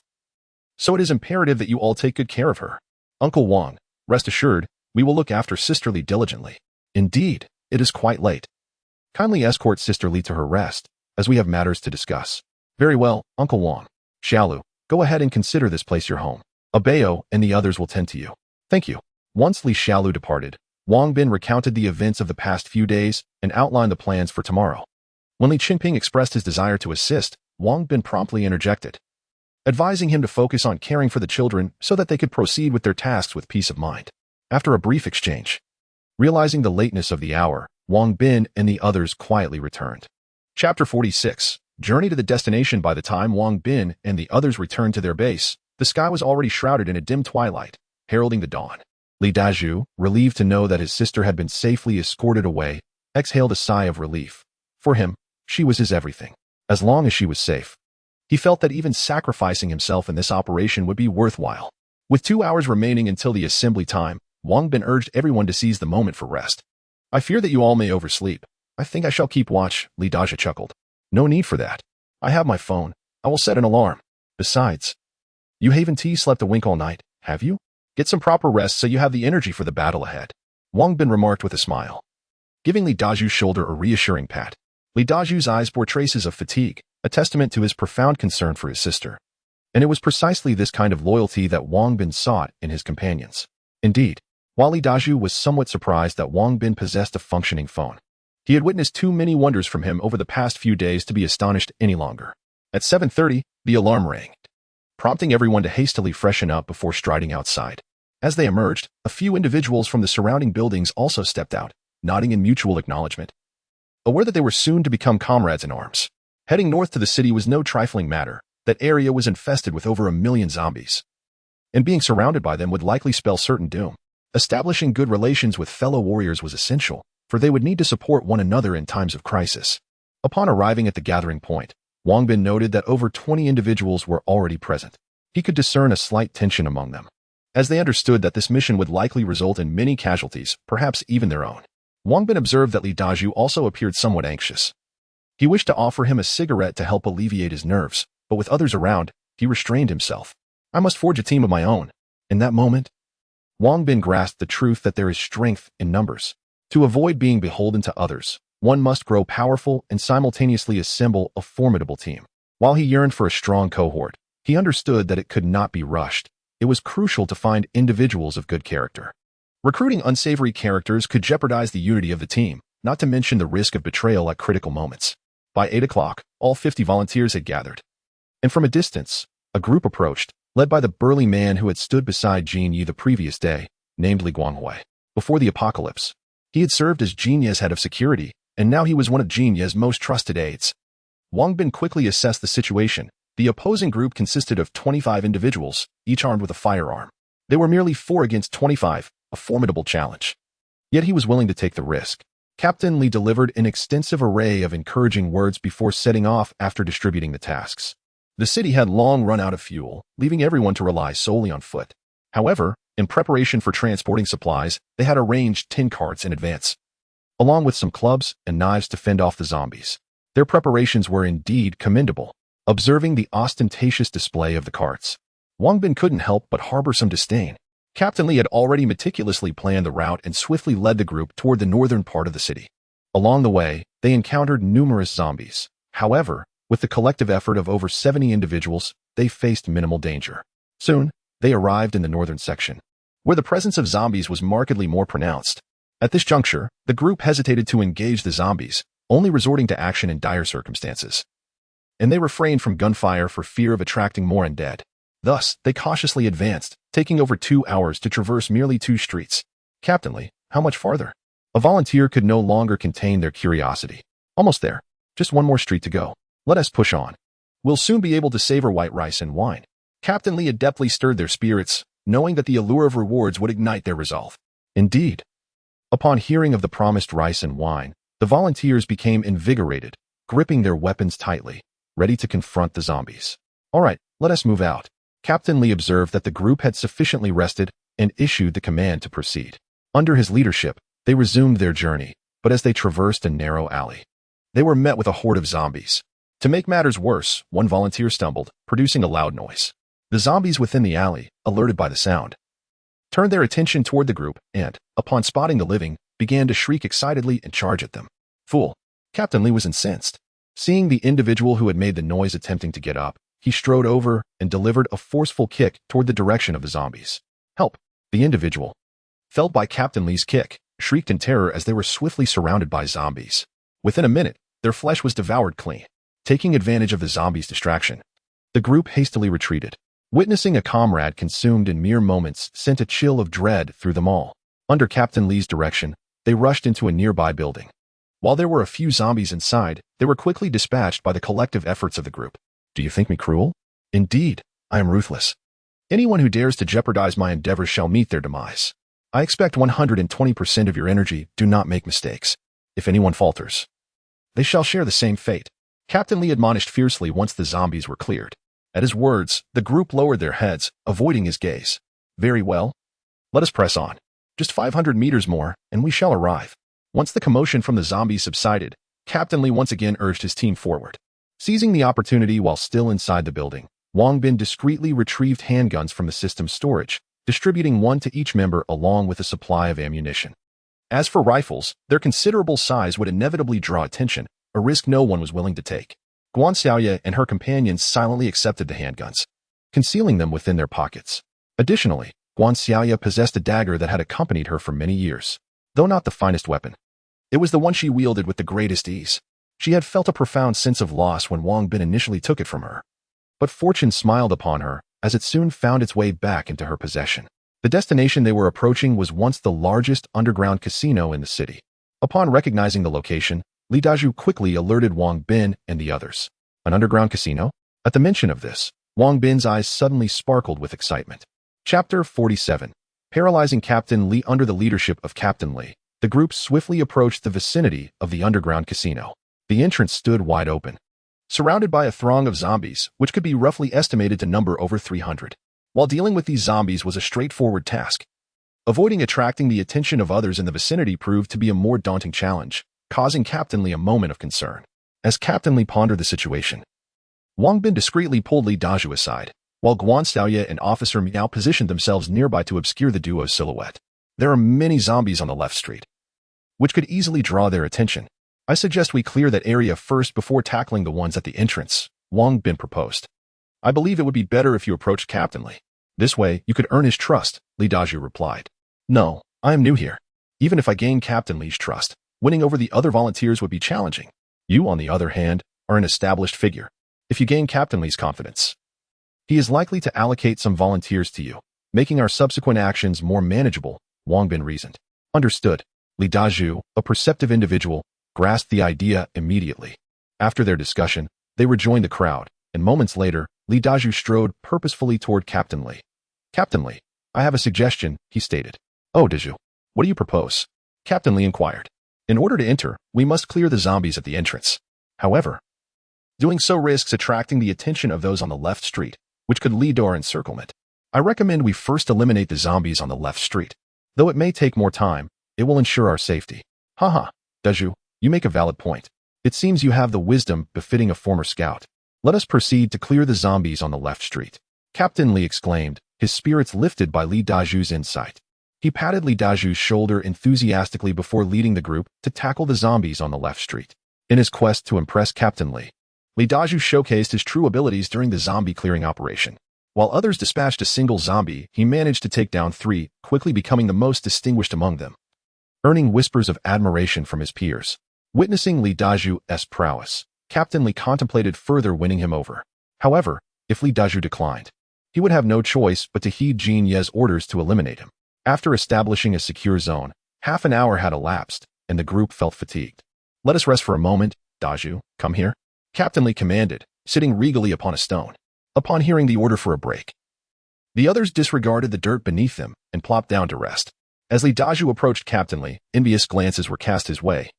So it is imperative that you all take good care of her. Uncle Wang, rest assured, we will look after Sister Li diligently. Indeed, it is quite late. Kindly escort Sister Li to her rest, as we have matters to discuss. Very well, Uncle Wang. Xiaolu, go ahead and consider this place your home. Abeo and the others will tend to you. Thank you. Once Li Xiaolu departed, Wang Bin recounted the events of the past few days and outlined the plans for tomorrow. When Li Qingping expressed his desire to assist, Wang Bin promptly interjected, advising him to focus on caring for the children so that they could proceed with their tasks with peace of mind. After a brief exchange, realizing the lateness of the hour, Wang Bin and the others quietly returned. Chapter 46. Journey to the destination. By the time Wang Bin and the others returned to their base, the sky was already shrouded in a dim twilight, heralding the dawn. Li Dazhu, relieved to know that his sister had been safely escorted away, exhaled a sigh of relief. For him, she was his everything. As long as she was safe, he felt that even sacrificing himself in this operation would be worthwhile. With 2 hours remaining until the assembly time, Wang Bin urged everyone to seize the moment for rest. I fear that you all may oversleep. I think I shall keep watch, Li Dazhu chuckled. No need for that. I have my phone. I will set an alarm. Besides, you haven't slept a wink all night, have you? Get some proper rest so you have the energy for the battle ahead. Wang Bin remarked with a smile, giving Li Dazhu's shoulder a reassuring pat. Li Dazhu's eyes bore traces of fatigue, a testament to his profound concern for his sister. And it was precisely this kind of loyalty that Wang Bin sought in his companions. Indeed, while Li Dazhu was somewhat surprised that Wang Bin possessed a functioning phone, he had witnessed too many wonders from him over the past few days to be astonished any longer. At 7:30, the alarm rang, prompting everyone to hastily freshen up before striding outside. As they emerged, a few individuals from the surrounding buildings also stepped out, nodding in mutual acknowledgement, aware that they were soon to become comrades in arms. Heading north to the city was no trifling matter. That area was infested with over 1 million zombies, and being surrounded by them would likely spell certain doom. Establishing good relations with fellow warriors was essential, for they would need to support one another in times of crisis. Upon arriving at the gathering point, Wang Bin noted that over 20 individuals were already present. He could discern a slight tension among them, as they understood that this mission would likely result in many casualties, perhaps even their own. Wang Bin observed that Li Dazhu also appeared somewhat anxious. He wished to offer him a cigarette to help alleviate his nerves, but with others around, he restrained himself. I must forge a team of my own. In that moment, Wang Bin grasped the truth that there is strength in numbers. To avoid being beholden to others, one must grow powerful and simultaneously assemble a formidable team. While he yearned for a strong cohort, he understood that it could not be rushed. It was crucial to find individuals of good character. Recruiting unsavory characters could jeopardize the unity of the team, not to mention the risk of betrayal at critical moments. By 8 o'clock, all 50 volunteers had gathered. And from a distance, a group approached, led by the burly man who had stood beside Jin Yi the previous day, named Li Guanghui. Before the apocalypse, he had served as Jin Ye's head of security, and now he was one of Jin Ye's most trusted aides. Wang Bin quickly assessed the situation. The opposing group consisted of 25 individuals, each armed with a firearm. They were merely 4 against 25, a formidable challenge. Yet he was willing to take the risk. Captain Li delivered an extensive array of encouraging words before setting off after distributing the tasks. The city had long run out of fuel, leaving everyone to rely solely on foot. However, in preparation for transporting supplies, they had arranged 10 carts in advance, along with some clubs and knives to fend off the zombies. Their preparations were indeed commendable. Observing the ostentatious display of the carts, Wang Bin couldn't help but harbor some disdain. Captain Li had already meticulously planned the route and swiftly led the group toward the northern part of the city. Along the way, they encountered numerous zombies. However, with the collective effort of over 70 individuals, they faced minimal danger. Soon, they arrived in the northern section, where the presence of zombies was markedly more pronounced. At this juncture, the group hesitated to engage the zombies, only resorting to action in dire circumstances. And they refrained from gunfire for fear of attracting more undead. Thus, they cautiously advanced, taking over 2 hours to traverse merely 2 streets. Captain Li, how much farther? A volunteer could no longer contain their curiosity. Almost there. Just 1 more street to go. Let us push on. We'll soon be able to savor white rice and wine. Captain Li adeptly stirred their spirits, knowing that the allure of rewards would ignite their resolve. Indeed. Upon hearing of the promised rice and wine, the volunteers became invigorated, gripping their weapons tightly, ready to confront the zombies. All right, let us move out. Captain Li observed that the group had sufficiently rested and issued the command to proceed. Under his leadership, they resumed their journey, but as they traversed a narrow alley, they were met with a horde of zombies. To make matters worse, one volunteer stumbled, producing a loud noise. The zombies within the alley, alerted by the sound, turned their attention toward the group and, upon spotting the living, began to shriek excitedly and charge at them. Fool! Captain Lee was incensed. Seeing the individual who had made the noise attempting to get up, he strode over and delivered a forceful kick toward the direction of the zombies. Help! The individual, felled by Captain Lee's kick, shrieked in terror as they were swiftly surrounded by zombies. Within a minute, their flesh was devoured clean. Taking advantage of the zombies' distraction, the group hastily retreated. Witnessing a comrade consumed in mere moments sent a chill of dread through them all. Under Captain Lee's direction, they rushed into a nearby building. While there were a few zombies inside, they were quickly dispatched by the collective efforts of the group. Do you think me cruel? Indeed, I am ruthless. Anyone who dares to jeopardize my endeavors shall meet their demise. I expect 120% of your energy. Do not make mistakes. If anyone falters, they shall share the same fate. Captain Lee admonished fiercely once the zombies were cleared. At his words, the group lowered their heads, avoiding his gaze. Very well. Let us press on. Just 500 meters more, and we shall arrive. Once the commotion from the zombies subsided, Captain Lee once again urged his team forward. Seizing the opportunity while still inside the building, Wang Bin discreetly retrieved handguns from the system's storage, distributing one to each member along with a supply of ammunition. As for rifles, their considerable size would inevitably draw attention, a risk no one was willing to take. Guan Xiaoye and her companions silently accepted the handguns, concealing them within their pockets. Additionally, Guan Xiaoye possessed a dagger that had accompanied her for many years. Though not the finest weapon, it was the one she wielded with the greatest ease. She had felt a profound sense of loss when Wang Bin initially took it from her. But fortune smiled upon her, as it soon found its way back into her possession. The destination they were approaching was once the largest underground casino in the city. Upon recognizing the location, Li Dazhu quickly alerted Wang Bin and the others. An underground casino? At the mention of this, Wang Bin's eyes suddenly sparkled with excitement. Chapter 47. Paralyzing Captain Li. Under the leadership of Captain Li, the group swiftly approached the vicinity of the underground casino. The entrance stood wide open, surrounded by a throng of zombies, which could be roughly estimated to number over 300. While dealing with these zombies was a straightforward task, avoiding attracting the attention of others in the vicinity proved to be a more daunting challenge, causing Captain Li a moment of concern. As Captain Li pondered the situation, Wang Bin discreetly pulled Li Dazhu aside, while Guan Xiaoye and Officer Miao positioned themselves nearby to obscure the duo's silhouette. There are many zombies on the left street, which could easily draw their attention. I suggest we clear that area first before tackling the ones at the entrance, Wang Bin proposed. I believe it would be better if you approached Captain Li. This way, you could earn his trust, Li Dazhu replied. No, I am new here. Even if I gain Captain Li's trust, winning over the other volunteers would be challenging. You, on the other hand, are an established figure. If you gain Captain Li's confidence, he is likely to allocate some volunteers to you, making our subsequent actions more manageable, Wang Bin reasoned. Understood. Li Dazhu, a perceptive individual, grasped the idea immediately. After their discussion, they rejoined the crowd, and moments later, Li Dazhu strode purposefully toward Captain Li. Captain Li, I have a suggestion, he stated. Oh, Dazhu, what do you propose? Captain Li inquired. In order to enter, we must clear the zombies at the entrance. However, doing so risks attracting the attention of those on the left street, which could lead to our encirclement. I recommend we first eliminate the zombies on the left street. Though it may take more time, it will ensure our safety. Haha, Dazhu, you make a valid point. It seems you have the wisdom befitting a former scout. Let us proceed to clear the zombies on the left street. Captain Li exclaimed, his spirits lifted by Li Dazhu's insight. He patted Li Dazhu's shoulder enthusiastically before leading the group to tackle the zombies on the left street. In his quest to impress Captain Li, Li Dazhu showcased his true abilities during the zombie clearing operation. While others dispatched a single zombie, he managed to take down 3, quickly becoming the most distinguished among them, earning whispers of admiration from his peers. Witnessing Li Dazhu's prowess, Captain Li contemplated further winning him over. However, if Li Dazhu declined, he would have no choice but to heed Jin Ye's orders to eliminate him. After establishing a secure zone, half an hour had elapsed, and the group felt fatigued. Let us rest for a moment, Dazhu, come here. Captain Li commanded, sitting regally upon a stone. Upon hearing the order for a break, the others disregarded the dirt beneath them and plopped down to rest. As Li Dazhu approached Captain Li, envious glances were cast his way,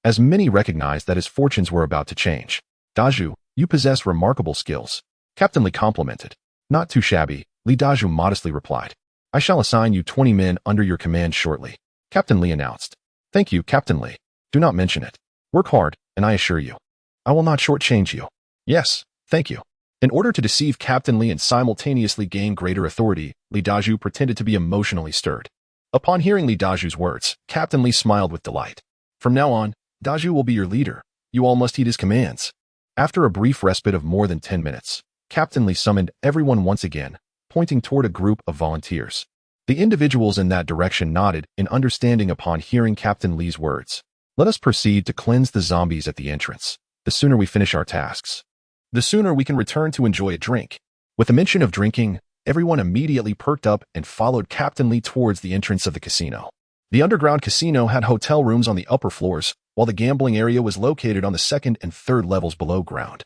as many recognized that his fortunes were about to change. Dazhu, you possess remarkable skills. Captain Li complimented. Not too shabby, Li Dazhu modestly replied. I shall assign you 20 men under your command shortly, Captain Li announced. Thank you, Captain Li. Do not mention it. Work hard, and I assure you, I will not shortchange you. Yes, thank you. In order to deceive Captain Li and simultaneously gain greater authority, Li Daju pretended to be emotionally stirred. Upon hearing Li Daju's words, Captain Li smiled with delight. From now on, Daju will be your leader. You all must heed his commands. After a brief respite of more than 10 minutes, Captain Li summoned everyone once again, pointing toward a group of volunteers. The individuals in that direction nodded in understanding upon hearing Captain Li's words. Let us proceed to cleanse the zombies at the entrance. The sooner we finish our tasks, the sooner we can return to enjoy a drink. With the mention of drinking, everyone immediately perked up and followed Captain Li towards the entrance of the casino. The underground casino had hotel rooms on the upper floors, while the gambling area was located on the second and third levels below ground.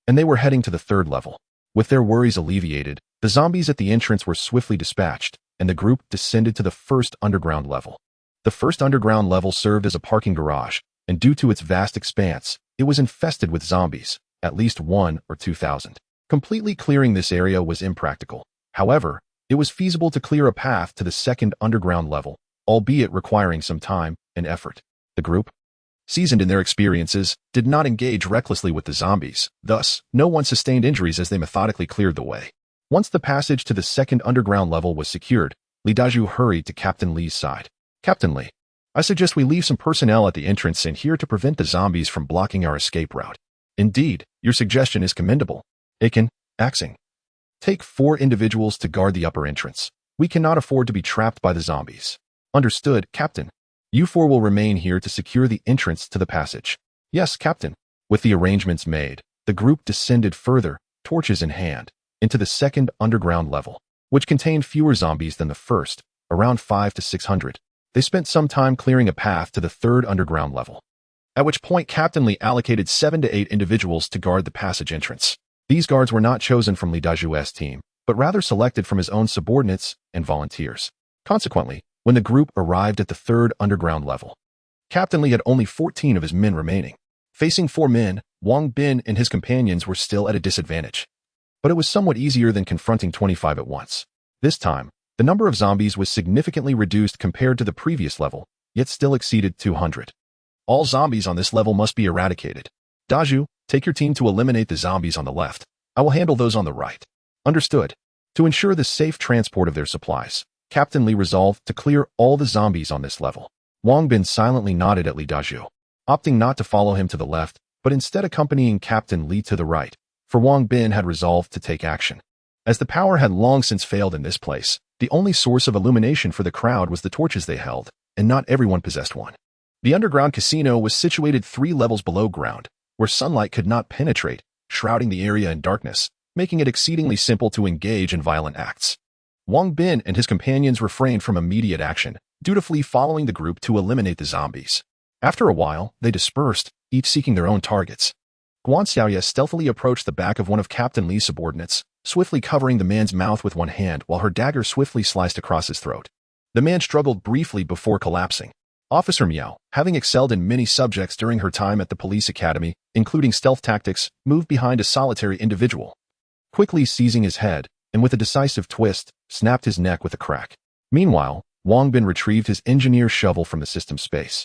And they were heading to the third level. With their worries alleviated, the zombies at the entrance were swiftly dispatched, and the group descended to the first underground level. The first underground level served as a parking garage, and due to its vast expanse, it was infested with zombies, at least 1,000 or 2,000. Completely clearing this area was impractical. However, it was feasible to clear a path to the second underground level, albeit requiring some time and effort. The group, seasoned in their experiences, did not engage recklessly with the zombies. Thus, no one sustained injuries as they methodically cleared the way. Once the passage to the second underground level was secured, Li Daju hurried to Captain Li's side. Captain Li, I suggest we leave some personnel at the entrance and here to prevent the zombies from blocking our escape route. Indeed, your suggestion is commendable. Aiken, Axing. Take 4 individuals to guard the upper entrance. We cannot afford to be trapped by the zombies. Understood, Captain. You 4 will remain here to secure the entrance to the passage. Yes, Captain. With the arrangements made, the group descended further, torches in hand, into the second underground level, which contained fewer zombies than the first, around 500 to 600. They spent some time clearing a path to the third underground level, at which point Captain Li allocated 7 to 8 individuals to guard the passage entrance. These guards were not chosen from Li Daju's team, but rather selected from his own subordinates and volunteers. Consequently, when the group arrived at the third underground level, Captain Li had only 14 of his men remaining. Facing 4 men, Wang Bin and his companions were still at a disadvantage. But it was somewhat easier than confronting 25 at once. This time, the number of zombies was significantly reduced compared to the previous level, yet still exceeded 200. All zombies on this level must be eradicated. Daju, take your team to eliminate the zombies on the left. I will handle those on the right. Understood. To ensure the safe transport of their supplies, Captain Li resolved to clear all the zombies on this level. Wang Bin silently nodded at Li Daju, opting not to follow him to the left, but instead accompanying Captain Li to the right, for Wang Bin had resolved to take action. As the power had long since failed in this place, the only source of illumination for the crowd was the torches they held, and not everyone possessed one. The underground casino was situated 3 levels below ground, where sunlight could not penetrate, shrouding the area in darkness, making it exceedingly simple to engage in violent acts. Wang Bin and his companions refrained from immediate action, dutifully following the group to eliminate the zombies. After a while, they dispersed, each seeking their own targets. Guan Xiaoya stealthily approached the back of one of Captain Li's subordinates, swiftly covering the man's mouth with one hand while her dagger swiftly sliced across his throat. The man struggled briefly before collapsing. Officer Miao, having excelled in many subjects during her time at the police academy, including stealth tactics, moved behind a solitary individual. Quickly seizing his head, and with a decisive twist, snapped his neck with a crack. Meanwhile, Wang Bin retrieved his engineer's shovel from the system space,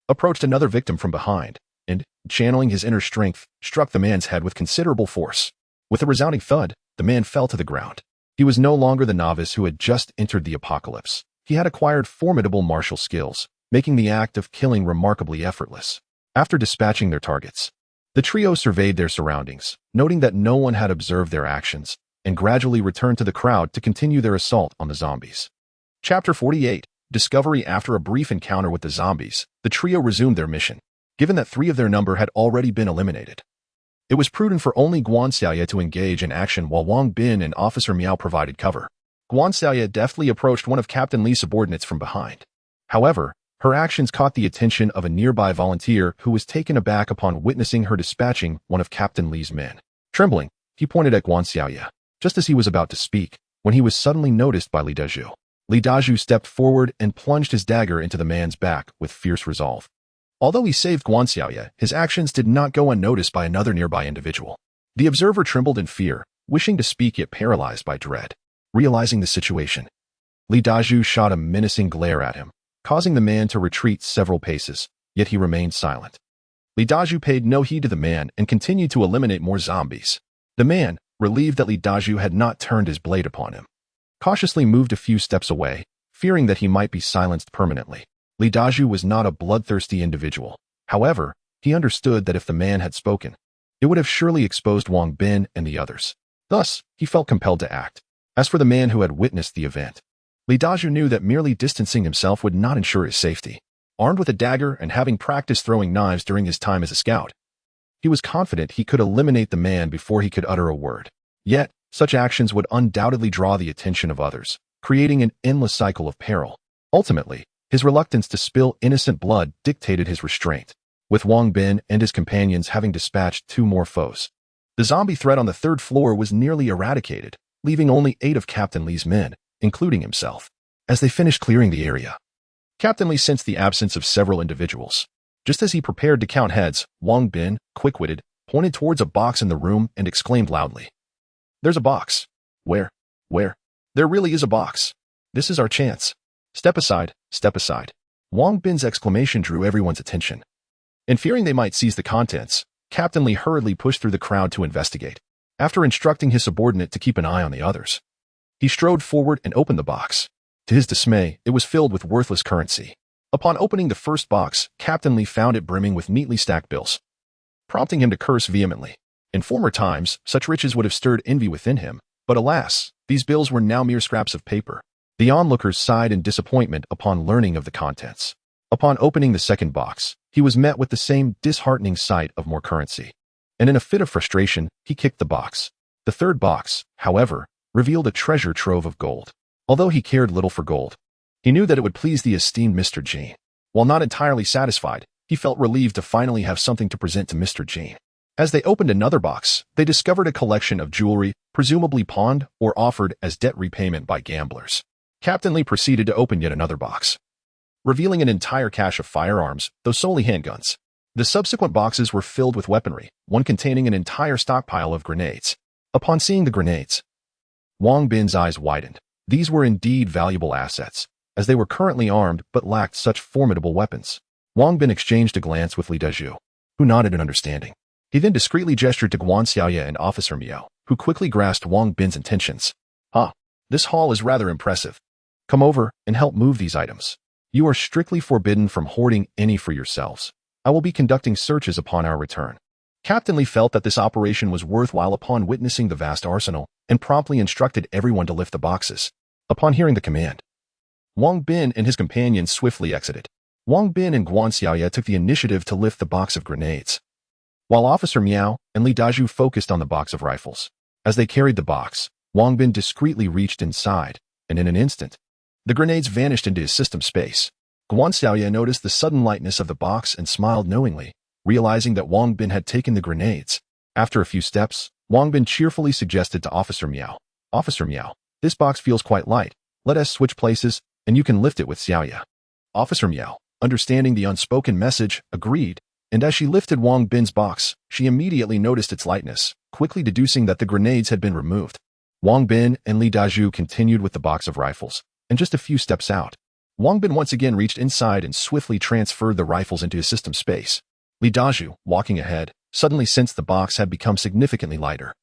approached another victim from behind, and, channeling his inner strength, struck the man's head with considerable force. With a resounding thud, the man fell to the ground. He was no longer the novice who had just entered the apocalypse. He had acquired formidable martial skills, making the act of killing remarkably effortless. After dispatching their targets, the trio surveyed their surroundings, noting that no one had observed their actions, and gradually returned to the crowd to continue their assault on the zombies. Chapter 48. Discovery. After a brief encounter with the zombies, the trio resumed their mission, given that 3 of their number had already been eliminated. It was prudent for only Guan Xiaoya to engage in action while Wang Bin and Officer Miao provided cover. Guan Xiaoya deftly approached one of Captain Li's subordinates from behind. However, her actions caught the attention of a nearby volunteer who was taken aback upon witnessing her dispatching one of Captain Li's men. Trembling, he pointed at Guan Xiaoya, just as he was about to speak, when he was suddenly noticed by Li Daju. Li Daju stepped forward and plunged his dagger into the man's back with fierce resolve. Although he saved Guan Xiaoya, his actions did not go unnoticed by another nearby individual. The observer trembled in fear, wishing to speak yet paralyzed by dread. Realizing the situation, Li Daju shot a menacing glare at him, causing the man to retreat several paces, yet he remained silent. Li Dazhu paid no heed to the man and continued to eliminate more zombies. The man, relieved that Li Dazhu had not turned his blade upon him, cautiously moved a few steps away, fearing that he might be silenced permanently. Li Dazhu was not a bloodthirsty individual. However, he understood that if the man had spoken, it would have surely exposed Wang Bin and the others. Thus, he felt compelled to act. As for the man who had witnessed the event, Li Dazhu knew that merely distancing himself would not ensure his safety. Armed with a dagger and having practiced throwing knives during his time as a scout, he was confident he could eliminate the man before he could utter a word. Yet, such actions would undoubtedly draw the attention of others, creating an endless cycle of peril. Ultimately, his reluctance to spill innocent blood dictated his restraint, with Wang Bin and his companions having dispatched 2 more foes. The zombie threat on the 3rd floor was nearly eradicated, leaving only 8 of Captain Li's men, including himself. As they finished clearing the area, Captain Li sensed the absence of several individuals. Just as he prepared to count heads, Wang Bin, quick-witted, pointed towards a box in the room and exclaimed loudly, "There's a box." Where? There really is a box. This is our chance. Step aside, step aside." Wang Bin's exclamation drew everyone's attention. And fearing they might seize the contents, Captain Li hurriedly pushed through the crowd to investigate. After instructing his subordinate to keep an eye on the others, he strode forward and opened the box. To his dismay, it was filled with worthless currency. Upon opening the first box, Captain Li found it brimming with neatly stacked bills, prompting him to curse vehemently. In former times, such riches would have stirred envy within him, but alas, these bills were now mere scraps of paper. The onlookers sighed in disappointment upon learning of the contents. Upon opening the second box, he was met with the same disheartening sight of more currency. And in a fit of frustration, he kicked the box. The third box, however, revealed a treasure trove of gold. Although he cared little for gold, he knew that it would please the esteemed Mr. Qian. While not entirely satisfied, he felt relieved to finally have something to present to Mr. Qian. As they opened another box, they discovered a collection of jewelry, presumably pawned or offered as debt repayment by gamblers. Captain Li proceeded to open yet another box, revealing an entire cache of firearms, though solely handguns. The subsequent boxes were filled with weaponry, one containing an entire stockpile of grenades. Upon seeing the grenades, Wang Bin's eyes widened. These were indeed valuable assets, as they were currently armed but lacked such formidable weapons. Wang Bin exchanged a glance with Li Dazhu, who nodded in understanding. He then discreetly gestured to Guan Xiaoye and Officer Miao, who quickly grasped Wang Bin's intentions. This haul is rather impressive. Come over and help move these items. You are strictly forbidden from hoarding any for yourselves. I will be conducting searches upon our return." Captain Li felt that this operation was worthwhile upon witnessing the vast arsenal, and promptly instructed everyone to lift the boxes. Upon hearing the command, Wang Bin and his companions swiftly exited. Wang Bin and Guan Xiaoye took the initiative to lift the box of grenades, while Officer Miao and Li Dazhu focused on the box of rifles. As they carried the box, Wang Bin discreetly reached inside, and in an instant, the grenades vanished into his system space. Guan Xiaoye noticed the sudden lightness of the box and smiled knowingly, realizing that Wang Bin had taken the grenades. After a few steps, Wang Bin cheerfully suggested to Officer Miao, "Officer Miao, this box feels quite light. Let us switch places, and you can lift it with Xiaoye." Officer Miao, understanding the unspoken message, agreed, and as she lifted Wang Bin's box, she immediately noticed its lightness, quickly deducing that the grenades had been removed. Wang Bin and Li Dazhu continued with the box of rifles, and just a few steps out, Wang Bin once again reached inside and swiftly transferred the rifles into his system space. Li Dazhu, walking ahead, suddenly sensed the box had become significantly lighter,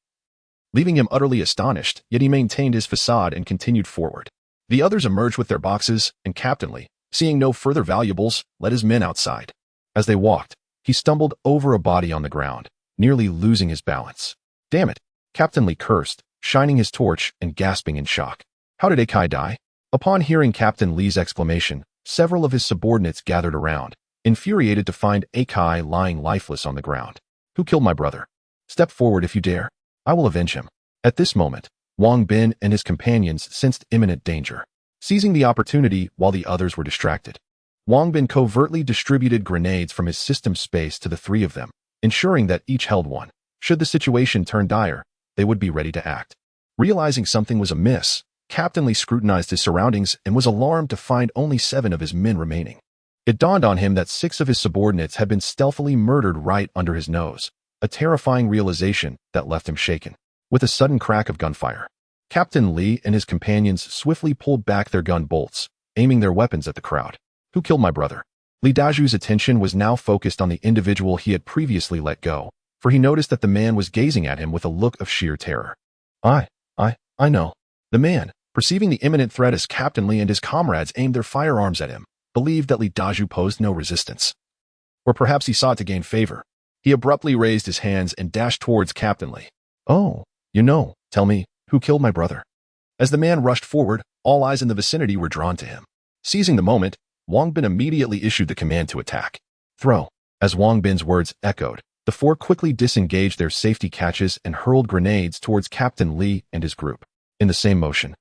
leaving him utterly astonished, yet he maintained his facade and continued forward. The others emerged with their boxes, and Captain Li, seeing no further valuables, led his men outside. As they walked, he stumbled over a body on the ground, nearly losing his balance. "Damn it," Captain Li cursed, shining his torch and gasping in shock. "How did Akai die?" Upon hearing Captain Li's exclamation, several of his subordinates gathered around, infuriated to find Akai lying lifeless on the ground. "Who killed my brother? Step forward if you dare. I will avenge him." At this moment, Wang Bin and his companions sensed imminent danger. Seizing the opportunity while the others were distracted, Wang Bin covertly distributed grenades from his system space to the 3 of them, ensuring that each held one. Should the situation turn dire, they would be ready to act. Realizing something was amiss, Captain Li scrutinized his surroundings and was alarmed to find only 7 of his men remaining. It dawned on him that 6 of his subordinates had been stealthily murdered right under his nose, a terrifying realization that left him shaken. With a sudden crack of gunfire, Captain Li and his companions swiftly pulled back their gun bolts, aiming their weapons at the crowd. "Who killed my brother? Li Daju's attention was now focused on the individual he had previously let go, for he noticed that the man was gazing at him with a look of sheer terror. I know. The man, perceiving the imminent threat as Captain Li and his comrades aimed their firearms at him, believed that Li Daju posed no resistance. Or perhaps he sought to gain favor. He abruptly raised his hands and dashed towards Captain Li. Oh, tell me, who killed my brother? As the man rushed forward, all eyes in the vicinity were drawn to him. Seizing the moment, Wang Bin immediately issued the command to attack. Throw. As Wang Bin's words echoed, the four quickly disengaged their safety catches and hurled grenades towards Captain Li and his group. In the same motion,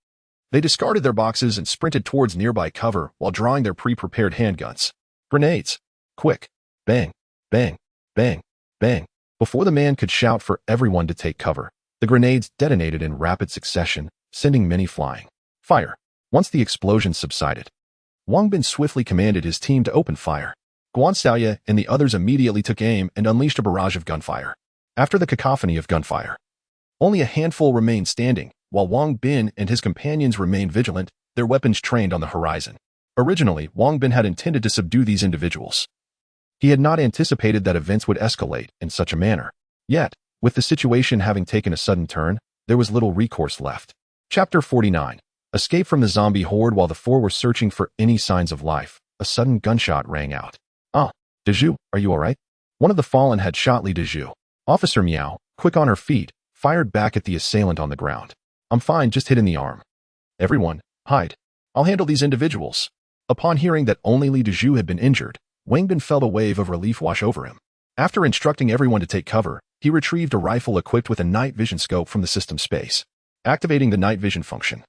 they discarded their boxes and sprinted towards nearby cover while drawing their pre-prepared handguns. Grenades. Quick. Bang. Bang. Bang. Bang. Before the man could shout for everyone to take cover, the grenades detonated in rapid succession, sending many flying. Fire. Once the explosion subsided, Wang Bin swiftly commanded his team to open fire. Guanxiao and the others immediately took aim and unleashed a barrage of gunfire. After the cacophony of gunfire, only a handful remained standing, while Wang Bin and his companions remained vigilant, their weapons trained on the horizon. Originally, Wang Bin had intended to subdue these individuals. He had not anticipated that events would escalate in such a manner. Yet, with the situation having taken a sudden turn, there was little recourse left. Chapter 49. Escape from the zombie horde. While the four were searching for any signs of life, a sudden gunshot rang out. Daju, are you alright? One of the fallen had shot Li Daju. Officer Miao, quick on her feet, fired back at the assailant on the ground. I'm fine, just hit in the arm. Everyone, hide. I'll handle these individuals. Upon hearing that only Li Daju had been injured, Wang Bin felt a wave of relief wash over him. After instructing everyone to take cover, he retrieved a rifle equipped with a night vision scope from the system space. Activating the night vision function,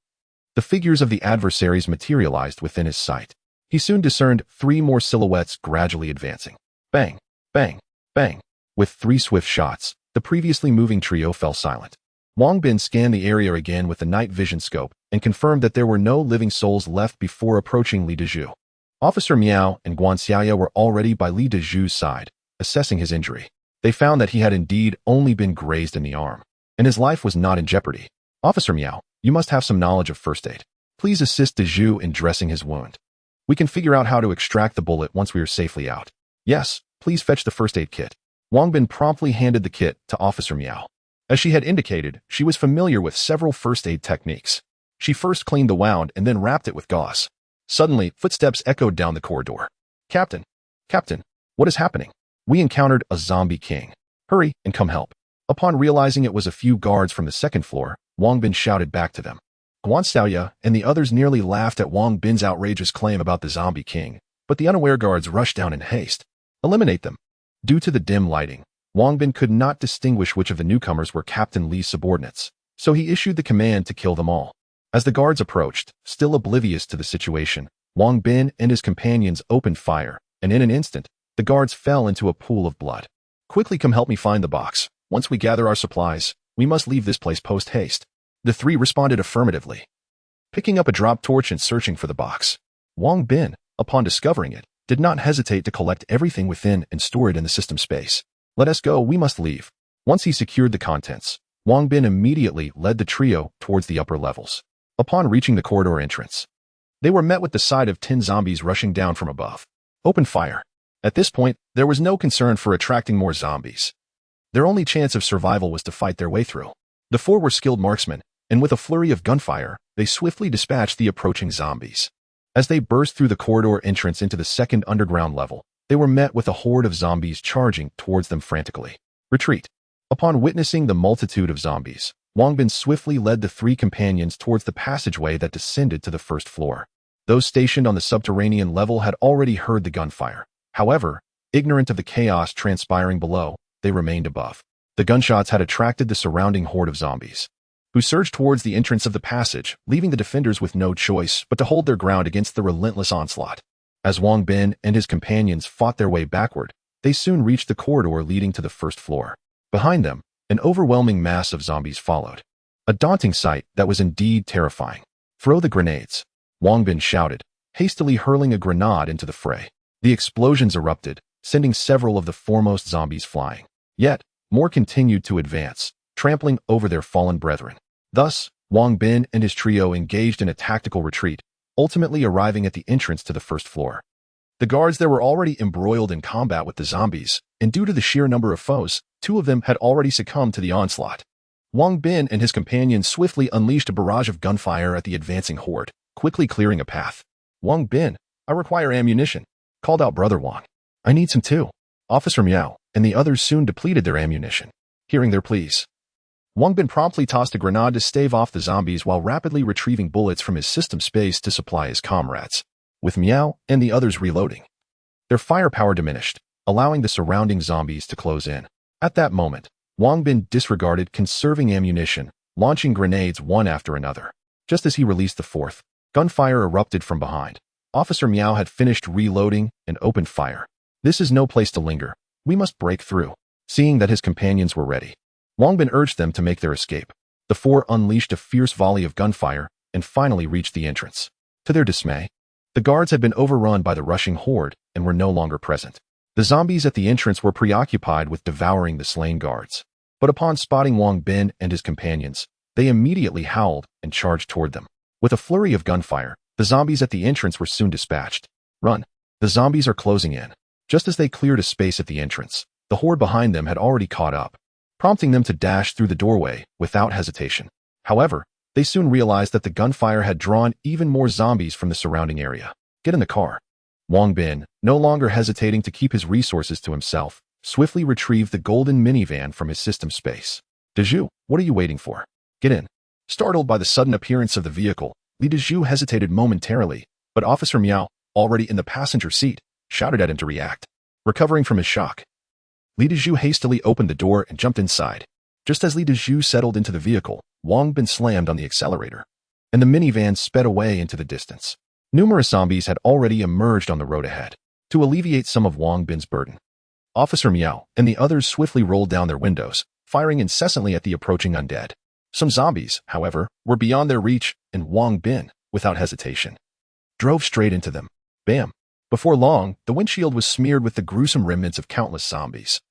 the figures of the adversaries materialized within his sight. He soon discerned 3 more silhouettes gradually advancing. Bang, bang, bang. With 3 swift shots, the previously moving trio fell silent. Wang Bin scanned the area again with the night vision scope and confirmed that there were no living souls left before approaching Li Daju. Officer Miao and Guanxiao were already by Li Daju's side, assessing his injury. They found that he had indeed only been grazed in the arm, and his life was not in jeopardy. Officer Miao, you must have some knowledge of first aid. Please assist Daju in dressing his wound. We can figure out how to extract the bullet once we are safely out. Yes, please fetch the first aid kit. Wang Bin promptly handed the kit to Officer Miao. As she had indicated, she was familiar with several first aid techniques. She first cleaned the wound and then wrapped it with gauze. Suddenly, footsteps echoed down the corridor. Captain, what is happening? We encountered a zombie king. Hurry and come help. Upon realizing it was a few guards from the second floor, Wang Bin shouted back to them. Guanxiao and the others nearly laughed at Wang Bin's outrageous claim about the zombie king, but the unaware guards rushed down in haste. Eliminate them. Due to the dim lighting, Wang Bin could not distinguish which of the newcomers were Captain Li's subordinates, so he issued the command to kill them all. As the guards approached, still oblivious to the situation, Wang Bin and his companions opened fire, and in an instant, the guards fell into a pool of blood. Quickly come help me find the box. Once we gather our supplies, we must leave this place post-haste. The 3 responded affirmatively. Picking up a drop torch and searching for the box, Wang Bin, upon discovering it, did not hesitate to collect everything within and store it in the system space. Let us go, we must leave. Once he secured the contents, Wang Bin immediately led the trio towards the upper levels. Upon reaching the corridor entrance, they were met with the sight of 10 zombies rushing down from above. Open fire. At this point, there was no concern for attracting more zombies. Their only chance of survival was to fight their way through. The 4 were skilled marksmen, and with a flurry of gunfire, they swiftly dispatched the approaching zombies. As they burst through the corridor entrance into the second underground level, they were met with a horde of zombies charging towards them frantically. Retreat. Upon witnessing the multitude of zombies, Wang Bin swiftly led the 3 companions towards the passageway that descended to the first floor. Those stationed on the subterranean level had already heard the gunfire. However, ignorant of the chaos transpiring below, they remained above. The gunshots had attracted the surrounding horde of zombies, who surged towards the entrance of the passage, leaving the defenders with no choice but to hold their ground against the relentless onslaught. As Wang Bin and his companions fought their way backward, they soon reached the corridor leading to the first floor. Behind them, an overwhelming mass of zombies followed. A daunting sight that was indeed terrifying. Throw the grenades, Wang Bin shouted, hastily hurling a grenade into the fray. The explosions erupted, sending several of the foremost zombies flying. Yet, more continued to advance, trampling over their fallen brethren. Thus, Wang Bin and his trio engaged in a tactical retreat, ultimately arriving at the entrance to the first floor. The guards there were already embroiled in combat with the zombies, and due to the sheer number of foes, 2 of them had already succumbed to the onslaught. Wang Bin and his companions swiftly unleashed a barrage of gunfire at the advancing horde, quickly clearing a path. Wang Bin, I require ammunition, called out Brother Wang. I need some too. Officer Miao and the others soon depleted their ammunition. Hearing their pleas, Wang Bin promptly tossed a grenade to stave off the zombies while rapidly retrieving bullets from his system space to supply his comrades, with Miao and the others reloading. Their firepower diminished, allowing the surrounding zombies to close in. At that moment, Wang Bin disregarded conserving ammunition, launching grenades one after another. Just as he released the 4th, gunfire erupted from behind. Officer Miao had finished reloading and opened fire. This is no place to linger. We must break through. Seeing that his companions were ready, Wang Bin urged them to make their escape. The 4 unleashed a fierce volley of gunfire and finally reached the entrance. To their dismay, the guards had been overrun by the rushing horde and were no longer present. The zombies at the entrance were preoccupied with devouring the slain guards. But upon spotting Wang Bin and his companions, they immediately howled and charged toward them. With a flurry of gunfire, the zombies at the entrance were soon dispatched. Run! The zombies are closing in. Just as they cleared a space at the entrance, the horde behind them had already caught up, prompting them to dash through the doorway without hesitation. However, they soon realized that the gunfire had drawn even more zombies from the surrounding area. Get in the car. Wang Bin, no longer hesitating to keep his resources to himself, swiftly retrieved the golden minivan from his system space. Zhao, what are you waiting for? Get in. Startled by the sudden appearance of the vehicle, Zhao hesitated momentarily, but Officer Miao, already in the passenger seat, shouted at him to react. Recovering from his shock, Zhao hastily opened the door and jumped inside. Just as Zhao settled into the vehicle, Wang Bin slammed on the accelerator, and the minivan sped away into the distance. Numerous zombies had already emerged on the road ahead. To alleviate some of Wang Bin's burden, Officer Miao and the others swiftly rolled down their windows, firing incessantly at the approaching undead. Some zombies, however, were beyond their reach, and Wang Bin, without hesitation, drove straight into them. Bam! Before long, the windshield was smeared with the gruesome remnants of countless zombies,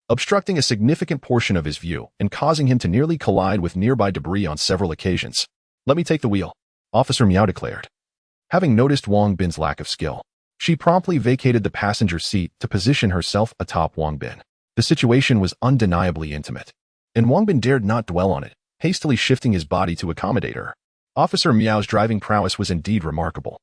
obstructing a significant portion of his view and causing him to nearly collide with nearby debris on several occasions. Let me take the wheel, Officer Miao declared. Having noticed Wang Bin's lack of skill, she promptly vacated the passenger seat to position herself atop Wang Bin. The situation was undeniably intimate, and Wang Bin dared not dwell on it, hastily shifting his body to accommodate her. Officer Miao's driving prowess was indeed remarkable.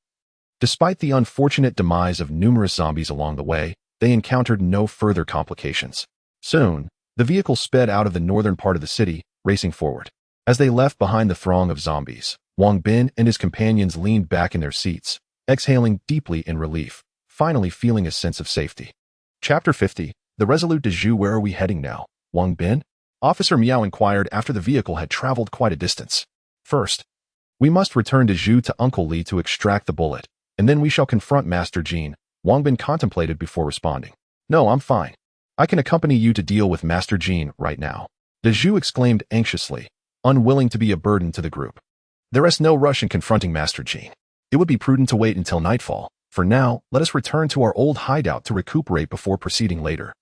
Despite the unfortunate demise of numerous zombies along the way, they encountered no further complications. Soon, the vehicle sped out of the northern part of the city, racing forward. As they left behind the throng of zombies, Wang Bin and his companions leaned back in their seats, exhaling deeply in relief, finally feeling a sense of safety. Chapter 50, The Resolute Zhao. Where are we heading now, Wang Bin? Officer Miao inquired after the vehicle had traveled quite a distance. First, we must return to Zhao to Uncle Li to extract the bullet, and then we shall confront Master Qian, Wang Bin contemplated before responding. No, I'm fine. I can accompany you to deal with Master Qian right now, Zhao exclaimed anxiously, unwilling to be a burden to the group. There is no rush in confronting Master Qian. It would be prudent to wait until nightfall. For now, let us return to our old hideout to recuperate before proceeding later.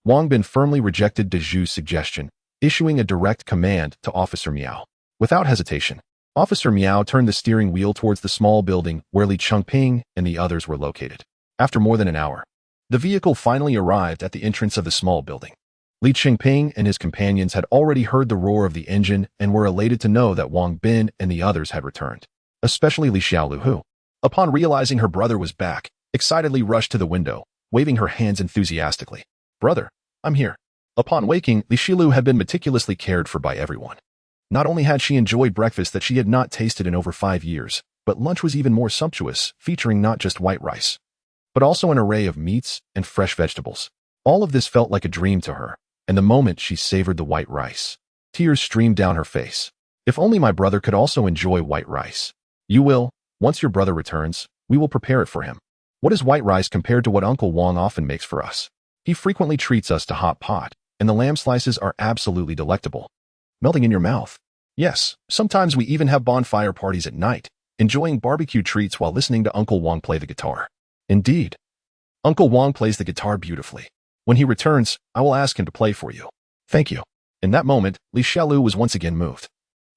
Wang Bin firmly rejected Zhao's suggestion, issuing a direct command to Officer Miao. Without hesitation, Officer Miao turned the steering wheel towards the small building where Li Chengping and the others were located. After more than an hour, the vehicle finally arrived at the entrance of the small building. Li Chengping and his companions had already heard the roar of the engine and were elated to know that Wang Bin and the others had returned, especially Li Xiaolu who, upon realizing her brother was back, excitedly rushed to the window, waving her hands enthusiastically. Brother, I'm here. Upon waking, Li Xiaolu had been meticulously cared for by everyone. Not only had she enjoyed breakfast that she had not tasted in over 5 years, but lunch was even more sumptuous, featuring not just white rice, but also an array of meats and fresh vegetables. All of this felt like a dream to her, and the moment she savored the white rice, tears streamed down her face. If only my brother could also enjoy white rice. You will. Once your brother returns, we will prepare it for him. What is white rice compared to what Uncle Wang often makes for us? He frequently treats us to hot pot, and the lamb slices are absolutely delectable, melting in your mouth. Yes, sometimes we even have bonfire parties at night, enjoying barbecue treats while listening to Uncle Wang play the guitar. Indeed, Uncle Wang plays the guitar beautifully. When he returns, I will ask him to play for you. Thank you. In that moment, Li Xiaolu was once again moved.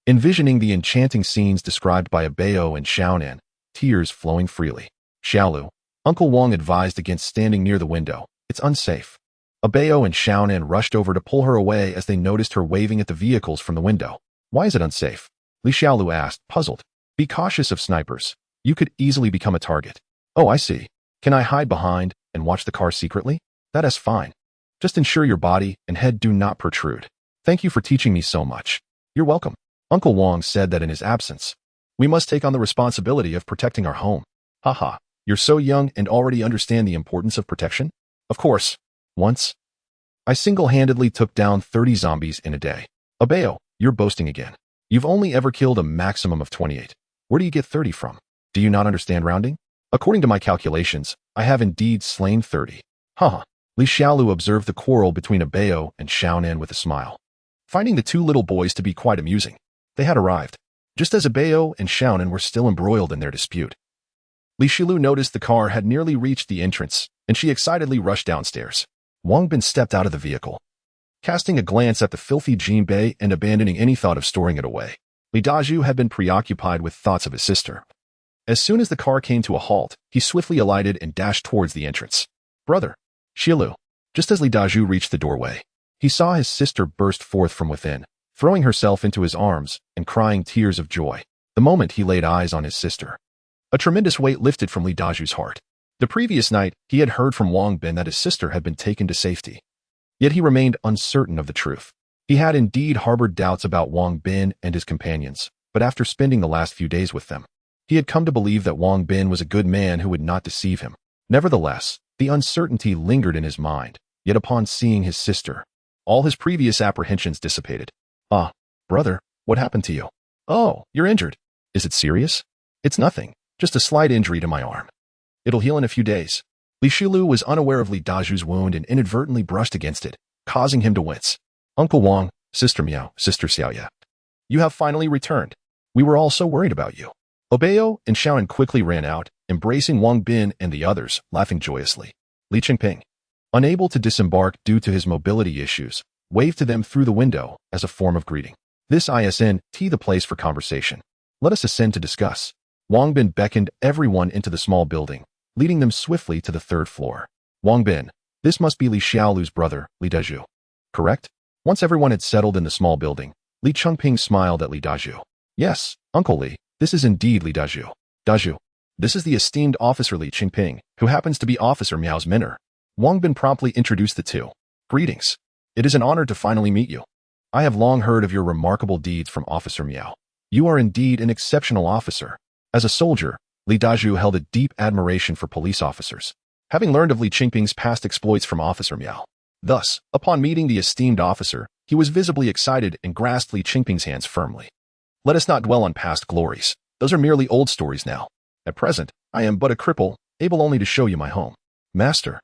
Envisioning the enchanting scenes described by Abayo and Xiaonan, tears flowing freely. Xiaolu, Uncle Wang advised against standing near the window. It's unsafe. Abeo and Xiaonan rushed over to pull her away as they noticed her waving at the vehicles from the window. Why is it unsafe? Li Xiaolu asked, puzzled. Be cautious of snipers. You could easily become a target. Oh, I see. Can I hide behind and watch the car secretly? That is fine. Just ensure your body and head do not protrude. Thank you for teaching me so much. You're welcome. Uncle Wang said that in his absence, we must take on the responsibility of protecting our home. Haha, you're so young and already understand the importance of protection? Of course. Once, I single-handedly took down 30 zombies in a day. Abeo, you're boasting again. You've only ever killed a maximum of 28. Where do you get 30 from? Do you not understand rounding? According to my calculations, I have indeed slain 30. Haha. Li Xiaolu observed the quarrel between Abeo and Xiaonan with a smile, finding the two little boys to be quite amusing. They had arrived, just as Abeo and Xiaonan were still embroiled in their dispute. Li Xiaolu noticed the car had nearly reached the entrance, and she excitedly rushed downstairs. Wang Bin stepped out of the vehicle, casting a glance at the filthy jinbei and abandoning any thought of storing it away. Li Dazhu had been preoccupied with thoughts of his sister. As soon as the car came to a halt, he swiftly alighted and dashed towards the entrance. Brother, Xiaolu. Just as Li Dazhu reached the doorway, he saw his sister burst forth from within, throwing herself into his arms and crying tears of joy. The moment he laid eyes on his sister, a tremendous weight lifted from Li Dazhu's heart. The previous night, he had heard from Wang Bin that his sister had been taken to safety. Yet he remained uncertain of the truth. He had indeed harbored doubts about Wang Bin and his companions, but after spending the last few days with them, he had come to believe that Wang Bin was a good man who would not deceive him. Nevertheless, the uncertainty lingered in his mind, yet upon seeing his sister, all his previous apprehensions dissipated. Ah, brother, what happened to you? Oh, you're injured. Is it serious? It's nothing, just a slight injury to my arm. It'll heal in a few days. Li Xiaolu was unaware of Li Dazhu's wound and inadvertently brushed against it, causing him to wince. Uncle Wang, Sister Miao, Sister Xiaoya. You have finally returned. We were all so worried about you. Obeo and Xiaonan quickly ran out, embracing Wang Bin and the others, laughing joyously. Li Qingping, unable to disembark due to his mobility issues, waved to them through the window as a form of greeting. This isn't the place for conversation. Let us ascend to discuss. Wang Bin beckoned everyone into the small building, leading them swiftly to the third floor. Wang Bin, this must be Li Xiaolu's brother, Li Dazhu. Correct? Once everyone had settled in the small building, Li Qingping smiled at Li Dazhu. Yes, Uncle Li, this is indeed Li Dazhu. Dazhu, this is the esteemed officer Li Qingping, who happens to be Officer Miao's mentor. Wang Bin promptly introduced the two. Greetings. It is an honor to finally meet you. I have long heard of your remarkable deeds from Officer Miao. You are indeed an exceptional officer. As a soldier, Li Dazhu held a deep admiration for police officers, having learned of Li Qingping's past exploits from Officer Miao. Thus, upon meeting the esteemed officer, he was visibly excited and grasped Li Qingping's hands firmly. Let us not dwell on past glories. Those are merely old stories now. At present, I am but a cripple, able only to show you my home. Master,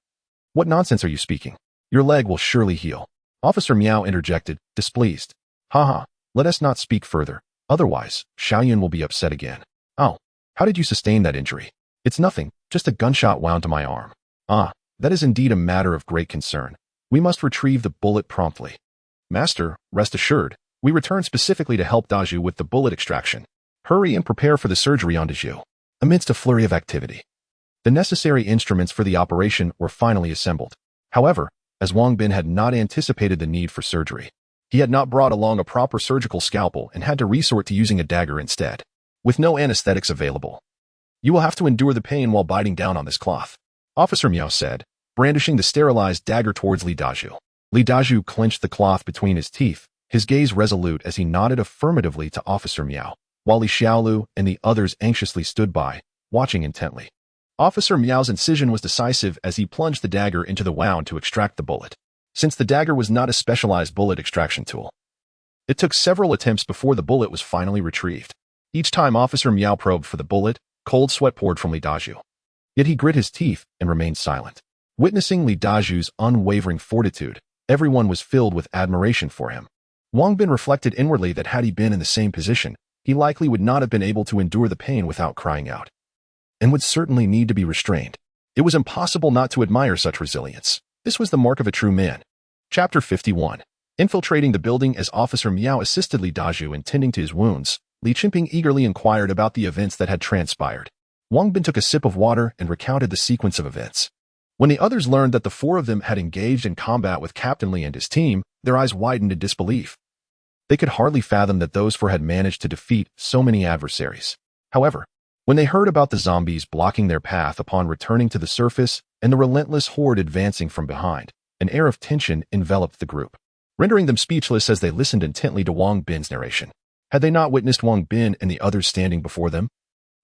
what nonsense are you speaking? Your leg will surely heal. Officer Miao interjected, displeased. Haha, let us not speak further. Otherwise, Xiaoyan will be upset again. Oh, how did you sustain that injury? It's nothing, just a gunshot wound to my arm. Ah, that is indeed a matter of great concern. We must retrieve the bullet promptly. Master, rest assured, we returned specifically to help Dazhu with the bullet extraction. Hurry and prepare for the surgery on Dazhu. Amidst a flurry of activity, the necessary instruments for the operation were finally assembled. However, as Wang Bin had not anticipated the need for surgery, he had not brought along a proper surgical scalpel and had to resort to using a dagger instead. With no anesthetics available, you will have to endure the pain while biting down on this cloth, Officer Miao said, brandishing the sterilized dagger towards Li Dazhu. Li Dazhu clenched the cloth between his teeth, his gaze resolute as he nodded affirmatively to Officer Miao, while Li Xiaolu and the others anxiously stood by, watching intently. Officer Miao's incision was decisive as he plunged the dagger into the wound to extract the bullet. Since the dagger was not a specialized bullet extraction tool, it took several attempts before the bullet was finally retrieved. Each time Officer Miao probed for the bullet, cold sweat poured from Li Dazhu. Yet he grit his teeth and remained silent. Witnessing Li Dazhu's unwavering fortitude, everyone was filled with admiration for him. Wang Bin reflected inwardly that had he been in the same position, he likely would not have been able to endure the pain without crying out, and would certainly need to be restrained. It was impossible not to admire such resilience. This was the mark of a true man. Chapter 51. Infiltrating the building as Officer Miao assisted Li Dazhu in tending to his wounds, Li Qingping eagerly inquired about the events that had transpired. Wang Bin took a sip of water and recounted the sequence of events. When the others learned that the four of them had engaged in combat with Captain Li and his team, their eyes widened in disbelief. They could hardly fathom that those four had managed to defeat so many adversaries. However, when they heard about the zombies blocking their path upon returning to the surface and the relentless horde advancing from behind, an air of tension enveloped the group, rendering them speechless as they listened intently to Wang Bin's narration. Had they not witnessed Wang Bin and the others standing before them,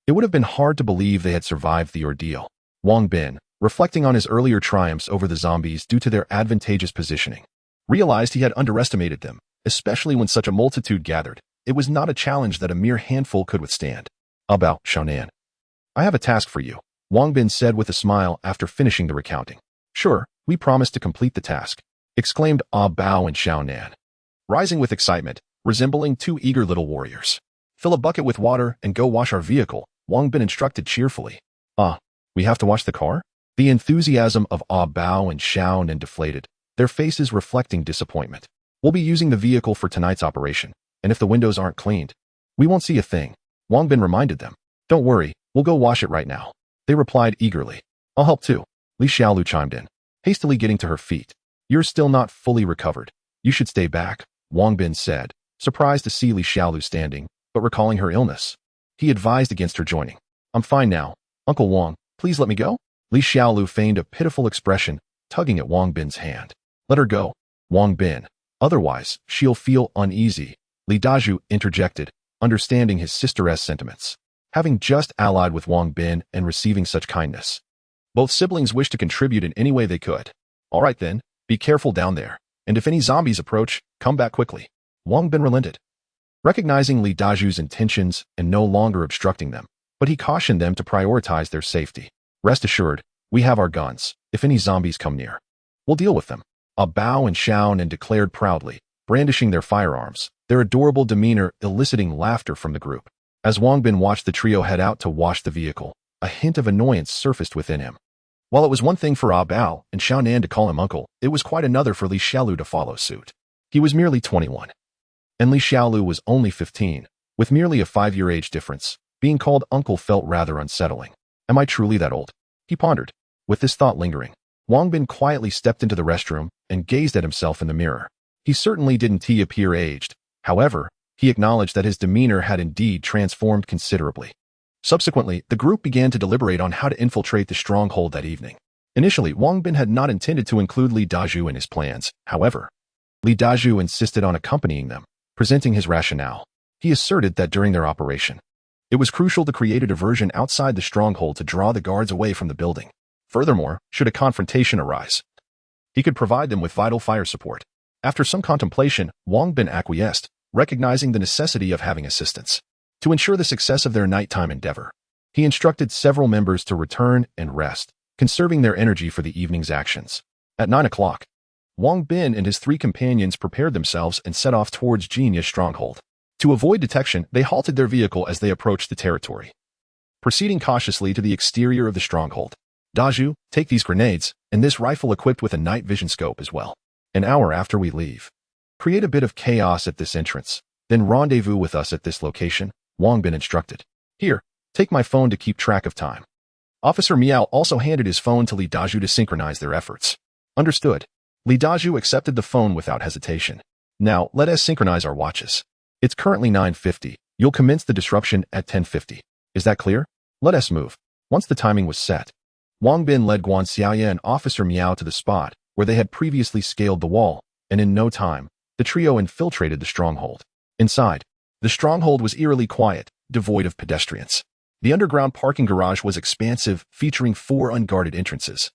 it would have been hard to believe they had survived the ordeal. Wang Bin, reflecting on his earlier triumphs over the zombies due to their advantageous positioning, realized he had underestimated them, especially when such a multitude gathered. It was not a challenge that a mere handful could withstand. About Xiaonan. I have a task for you, Wang Bin said with a smile after finishing the recounting. Sure, we promise to complete the task, exclaimed Bao and Xiaonan, rising with excitement, resembling two eager little warriors. Fill a bucket with water and go wash our vehicle, Wang Bin instructed cheerfully. We have to wash the car? The enthusiasm of Bao and Xiaonan deflated, their faces reflecting disappointment. We'll be using the vehicle for tonight's operation, and if the windows aren't cleaned, we won't see a thing, Wang Bin reminded them. Don't worry, we'll go wash it right now. They replied eagerly. I'll help too, Li Xiaolu chimed in, hastily getting to her feet. You're still not fully recovered. You should stay back, Wang Bin said, surprised to see Li Xiaolu standing, but recalling her illness. He advised against her joining. I'm fine now. Uncle Wang, please let me go? Li Xiaolu feigned a pitiful expression, tugging at Wang Bin's hand. Let her go, Wang Bin. Otherwise, she'll feel uneasy, Li Dazhu interjected, understanding his sister's sentiments. Having just allied with Wang Bin and receiving such kindness, both siblings wished to contribute in any way they could. All right then, be careful down there, and if any zombies approach, come back quickly. Wang Bin relented, recognizing Li Dazhu's intentions and no longer obstructing them, but he cautioned them to prioritize their safety. Rest assured, we have our guns. If any zombies come near, we'll deal with them. Bao and Xiaonan declared proudly, brandishing their firearms, their adorable demeanor eliciting laughter from the group. As Wang Bin watched the trio head out to wash the vehicle, a hint of annoyance surfaced within him. While it was one thing for Bao and Xiaonan to call him uncle, it was quite another for Li Xiaolu to follow suit. He was merely 21, and Li Xiaolu was only 15, with merely a 5-year age difference. Being called uncle felt rather unsettling. Am I truly that old? He pondered. With this thought lingering, Wang Bin quietly stepped into the restroom and gazed at himself in the mirror. He certainly didn't appear aged. However, he acknowledged that his demeanor had indeed transformed considerably. Subsequently, the group began to deliberate on how to infiltrate the stronghold that evening. Initially, Wang Bin had not intended to include Li Dazhu in his plans. However, Li Dazhu insisted on accompanying them, presenting his rationale. He asserted that during their operation, it was crucial to create a diversion outside the stronghold to draw the guards away from the building. Furthermore, should a confrontation arise, he could provide them with vital fire support. After some contemplation, Wang Bin acquiesced, recognizing the necessity of having assistance. To ensure the success of their nighttime endeavor, he instructed several members to return and rest, conserving their energy for the evening's actions. At 9 o'clock, Wang Bin and his 3 companions prepared themselves and set off towards Jinya's stronghold. To avoid detection, they halted their vehicle as they approached the territory, proceeding cautiously to the exterior of the stronghold. Dazhu, take these grenades, and this rifle equipped with a night vision scope as well. An hour after we leave, create a bit of chaos at this entrance, then rendezvous with us at this location, Wang Bin instructed. Here, take my phone to keep track of time. Officer Miao also handed his phone to Li Dazhu to synchronize their efforts. Understood. Li Dazhu accepted the phone without hesitation. Now, let us synchronize our watches. It's currently 9:50. You'll commence the disruption at 10:50. Is that clear? Let us move. Once the timing was set, Wang Bin led Guan Xiaoya and Officer Miao to the spot where they had previously scaled the wall, and in no time, the trio infiltrated the stronghold. Inside, the stronghold was eerily quiet, devoid of pedestrians. The underground parking garage was expansive, featuring 4 unguarded entrances.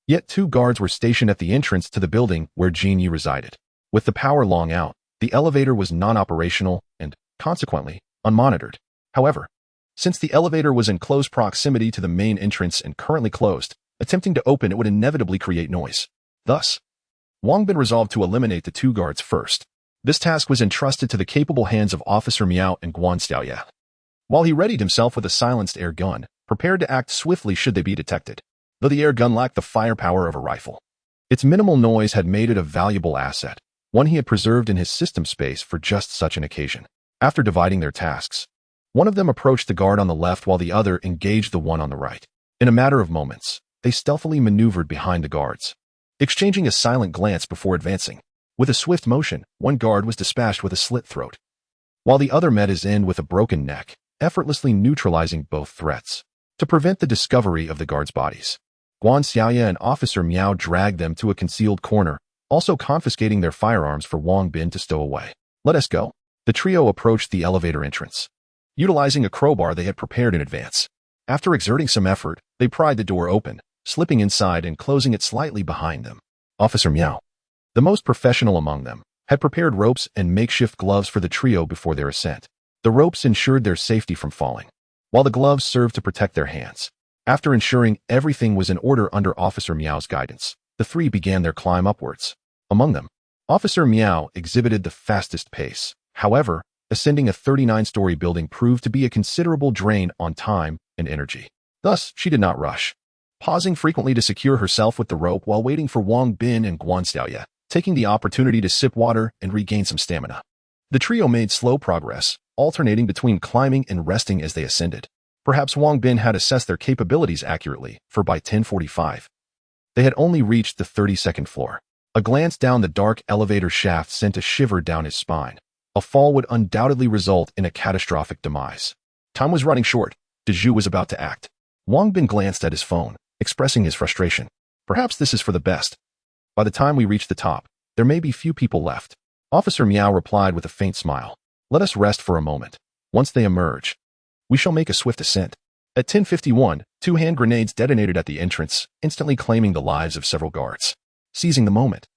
Yet 2 guards were stationed at the entrance to the building where Jin Yi resided. With the power long out, the elevator was non-operational and, consequently, unmonitored. However, since the elevator was in close proximity to the main entrance and currently closed, attempting to open it would inevitably create noise. Thus, Wang Bin resolved to eliminate the 2 guards first. This task was entrusted to the capable hands of Officer Miao and Guan Xiaoya, while he readied himself with a silenced air gun, prepared to act swiftly should they be detected. Though the air gun lacked the firepower of a rifle, its minimal noise had made it a valuable asset, one he had preserved in his system space for just such an occasion. After dividing their tasks, One of them approached the guard on the left while the other engaged the one on the right. In a matter of moments, they stealthily maneuvered behind the guards, exchanging a silent glance before advancing. With a swift motion, one guard was dispatched with a slit throat, while the other met his end with a broken neck, effortlessly neutralizing both threats. To prevent the discovery of the guards' bodies, Guan Xiaoya and Officer Miao dragged them to a concealed corner, also confiscating their firearms for Wang Bin to stow away. Let us go. The trio approached the elevator entrance, utilizing a crowbar they had prepared in advance. After exerting some effort, they pried the door open, slipping inside and closing it slightly behind them. Officer Miao, the most professional among them, had prepared ropes and makeshift gloves for the trio before their ascent. The ropes ensured their safety from falling, while the gloves served to protect their hands. After ensuring everything was in order under Officer Miao's guidance, the three began their climb upwards. Among them, Officer Miao exhibited the fastest pace. However, ascending a 39-story building proved to be a considerable drain on time and energy. Thus, she did not rush, pausing frequently to secure herself with the rope while waiting for Wang Bin and Guan Xiaoya, taking the opportunity to sip water and regain some stamina. The trio made slow progress, alternating between climbing and resting as they ascended. Perhaps Wang Bin had assessed their capabilities accurately, for by 10:45, they had only reached the 32nd floor. A glance down the dark elevator shaft sent a shiver down his spine. A fall would undoubtedly result in a catastrophic demise. Time was running short. Zhao was about to act. Wang Bin glanced at his phone, expressing his frustration. Perhaps this is for the best. By the time we reach the top, there may be few people left. Officer Miao replied with a faint smile. Let us rest for a moment. Once they emerge, we shall make a swift ascent. At 10:51, 2 hand grenades detonated at the entrance, instantly claiming the lives of several guards. Seizing the moment,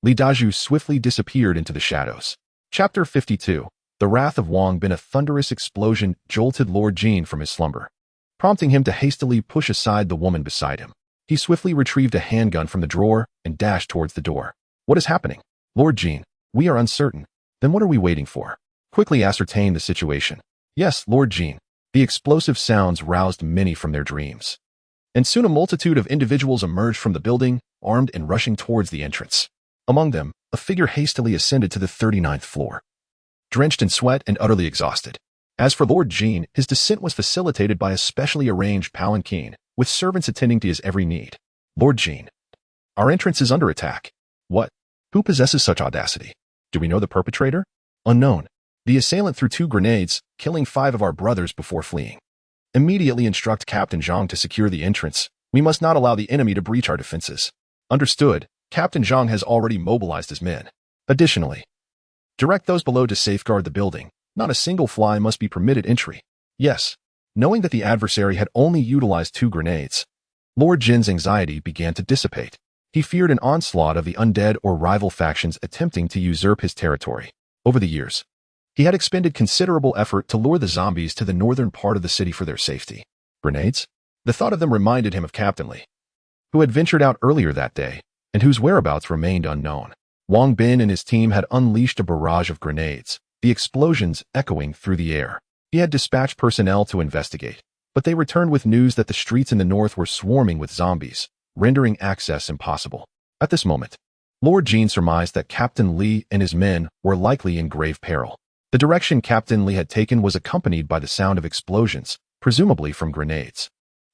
Li Dazhu swiftly disappeared into the shadows. Chapter 52. The wrath of Wang Bin. A thunderous explosion jolted Lord Qian from his slumber, prompting him to hastily push aside the woman beside him. He swiftly retrieved a handgun from the drawer and dashed towards the door. What is happening? Lord Qian, we are uncertain. Then what are we waiting for? Quickly ascertain the situation. Yes, Lord Qian. The explosive sounds roused many from their dreams, and soon a multitude of individuals emerged from the building, armed and rushing towards the entrance. Among them, a figure hastily ascended to the 39th floor, drenched in sweat and utterly exhausted. As for Lord Qian, his descent was facilitated by a specially arranged palanquin, with servants attending to his every need. Lord Qian, our entrance is under attack. What? Who possesses such audacity? Do we know the perpetrator? Unknown. The assailant threw 2 grenades, killing 5 of our brothers before fleeing. Immediately instruct Captain Zhang to secure the entrance. We must not allow the enemy to breach our defenses. Understood. Captain Zhang has already mobilized his men. Additionally, direct those below to safeguard the building. Not a single fly must be permitted entry. Yes. Knowing that the adversary had only utilized 2 grenades, Lord Jin's anxiety began to dissipate. He feared an onslaught of the undead or rival factions attempting to usurp his territory. Over the years, he had expended considerable effort to lure the zombies to the northern part of the city for their safety. Grenades? The thought of them reminded him of Captain Li, who had ventured out earlier that day, and whose whereabouts remained unknown. Wang Bin and his team had unleashed a barrage of grenades, the explosions echoing through the air. He had dispatched personnel to investigate, but they returned with news that the streets in the north were swarming with zombies, rendering access impossible. At this moment, Lord Qian surmised that Captain Li and his men were likely in grave peril. The direction Captain Li had taken was accompanied by the sound of explosions, presumably from grenades.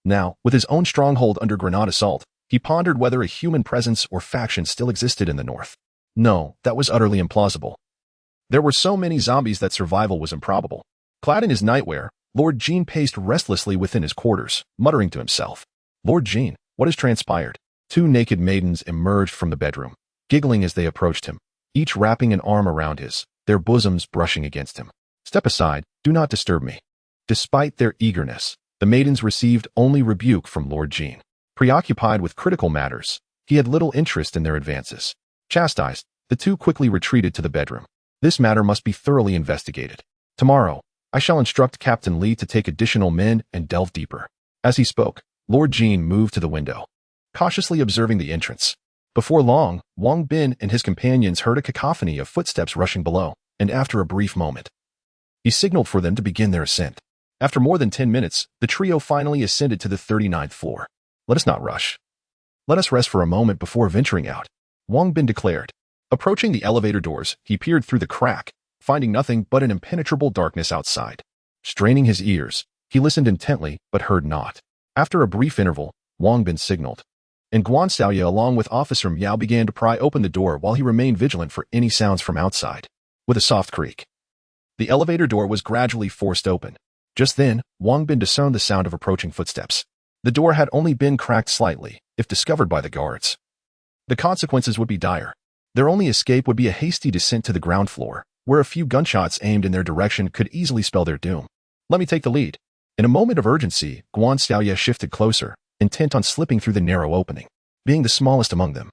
Now, with his own stronghold under grenade assault, he pondered whether a human presence or faction still existed in the north. No, that was utterly implausible. There were so many zombies that survival was improbable. Clad in his nightwear, Lord Qian paced restlessly within his quarters, muttering to himself. Lord Qian, what has transpired? 2 naked maidens emerged from the bedroom, giggling as they approached him, each wrapping an arm around his, their bosoms brushing against him. Step aside, do not disturb me. Despite their eagerness, the maidens received only rebuke from Lord Qian. Preoccupied with critical matters, he had little interest in their advances. Chastised, the 2 quickly retreated to the bedroom. This matter must be thoroughly investigated. Tomorrow, I shall instruct Captain Li to take additional men and delve deeper. As he spoke, Lord Qian moved to the window, cautiously observing the entrance. Before long, Wang Bin and his companions heard a cacophony of footsteps rushing below, and after a brief moment, he signaled for them to begin their ascent. After more than 10 minutes, the trio finally ascended to the 39th floor. Let us not rush. Let us rest for a moment before venturing out, Wang Bin declared. Approaching the elevator doors, he peered through the crack, finding nothing but an impenetrable darkness outside. Straining his ears, he listened intently but heard naught. After a brief interval, Wang Bin signaled, and Guan Xiaoya along with Officer Miao began to pry open the door while he remained vigilant for any sounds from outside. With a soft creak, the elevator door was gradually forced open. Just then, Wang Bin discerned the sound of approaching footsteps. The door had only been cracked slightly, if discovered by the guards. The consequences would be dire. Their only escape would be a hasty descent to the ground floor, where a few gunshots aimed in their direction could easily spell their doom. Let me take the lead. In a moment of urgency, Guan Xiaoya shifted closer, intent on slipping through the narrow opening. Being the smallest among them,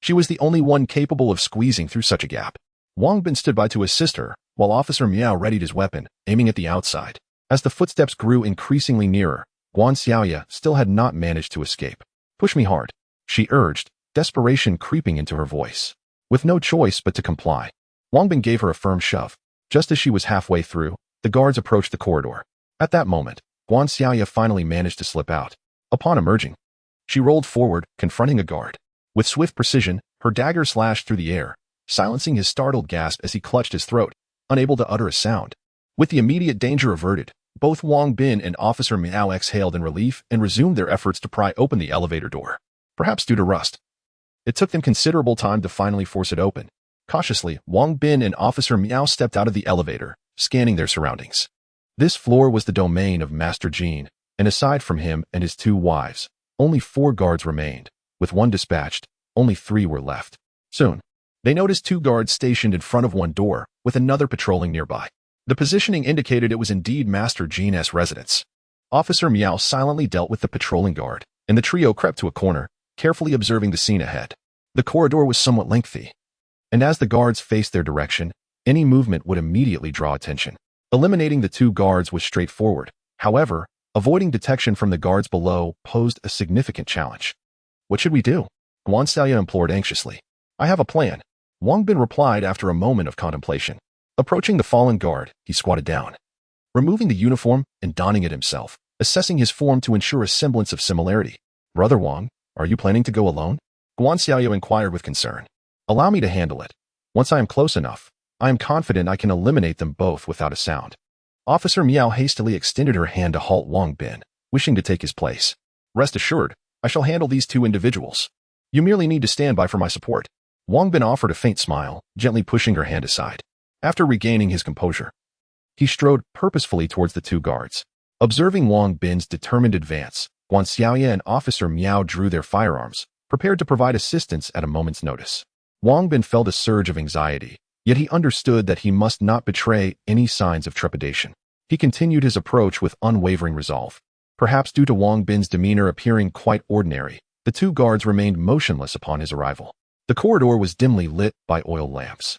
she was the only one capable of squeezing through such a gap. Wang Bin stood by to assist her, while Officer Miao readied his weapon, aiming at the outside. As the footsteps grew increasingly nearer, Guan Xiaoya still had not managed to escape. Push me hard, she urged, desperation creeping into her voice. With no choice but to comply, Wang Bin gave her a firm shove. Just as she was halfway through, the guards approached the corridor. At that moment, Guan Xiaoya finally managed to slip out. Upon emerging, she rolled forward, confronting a guard. With swift precision, her dagger slashed through the air, silencing his startled gasp as he clutched his throat, unable to utter a sound. With the immediate danger averted, both Wang Bin and Officer Miao exhaled in relief and resumed their efforts to pry open the elevator door. Perhaps due to rust, it took them considerable time to finally force it open. Cautiously, Wang Bin and Officer Miao stepped out of the elevator, scanning their surroundings. This floor was the domain of Master Qian, and aside from him and his 2 wives, only 4 guards remained. With 1 dispatched, only 3 were left. Soon, they noticed 2 guards stationed in front of one door, with another patrolling nearby. The positioning indicated it was indeed Master Qian's residence. Officer Miao silently dealt with the patrolling guard, and the trio crept to a corner, carefully observing the scene ahead. The corridor was somewhat lengthy, and as the guards faced their direction, any movement would immediately draw attention. Eliminating the 2 guards was straightforward. However, avoiding detection from the guards below posed a significant challenge. What should we do? Guan Xiaoya implored anxiously. I have a plan, Wang Bin replied after a moment of contemplation. Approaching the fallen guard, he squatted down, removing the uniform and donning it himself, assessing his form to ensure a semblance of similarity. Brother Wang, are you planning to go alone? Guan Xiaoya inquired with concern. Allow me to handle it. Once I am close enough, I am confident I can eliminate them both without a sound. Officer Miao hastily extended her hand to halt Wang Bin, wishing to take his place. Rest assured, I shall handle these 2 individuals. You merely need to stand by for my support. Wang Bin offered a faint smile, gently pushing her hand aside. After regaining his composure, he strode purposefully towards the 2 guards. Observing Wang Bin's determined advance, Guan Xiaoya and Officer Miao drew their firearms, prepared to provide assistance at a moment's notice. Wang Bin felt a surge of anxiety, yet he understood that he must not betray any signs of trepidation. He continued his approach with unwavering resolve. Perhaps due to Wang Bin's demeanor appearing quite ordinary, the 2 guards remained motionless upon his arrival. The corridor was dimly lit by oil lamps.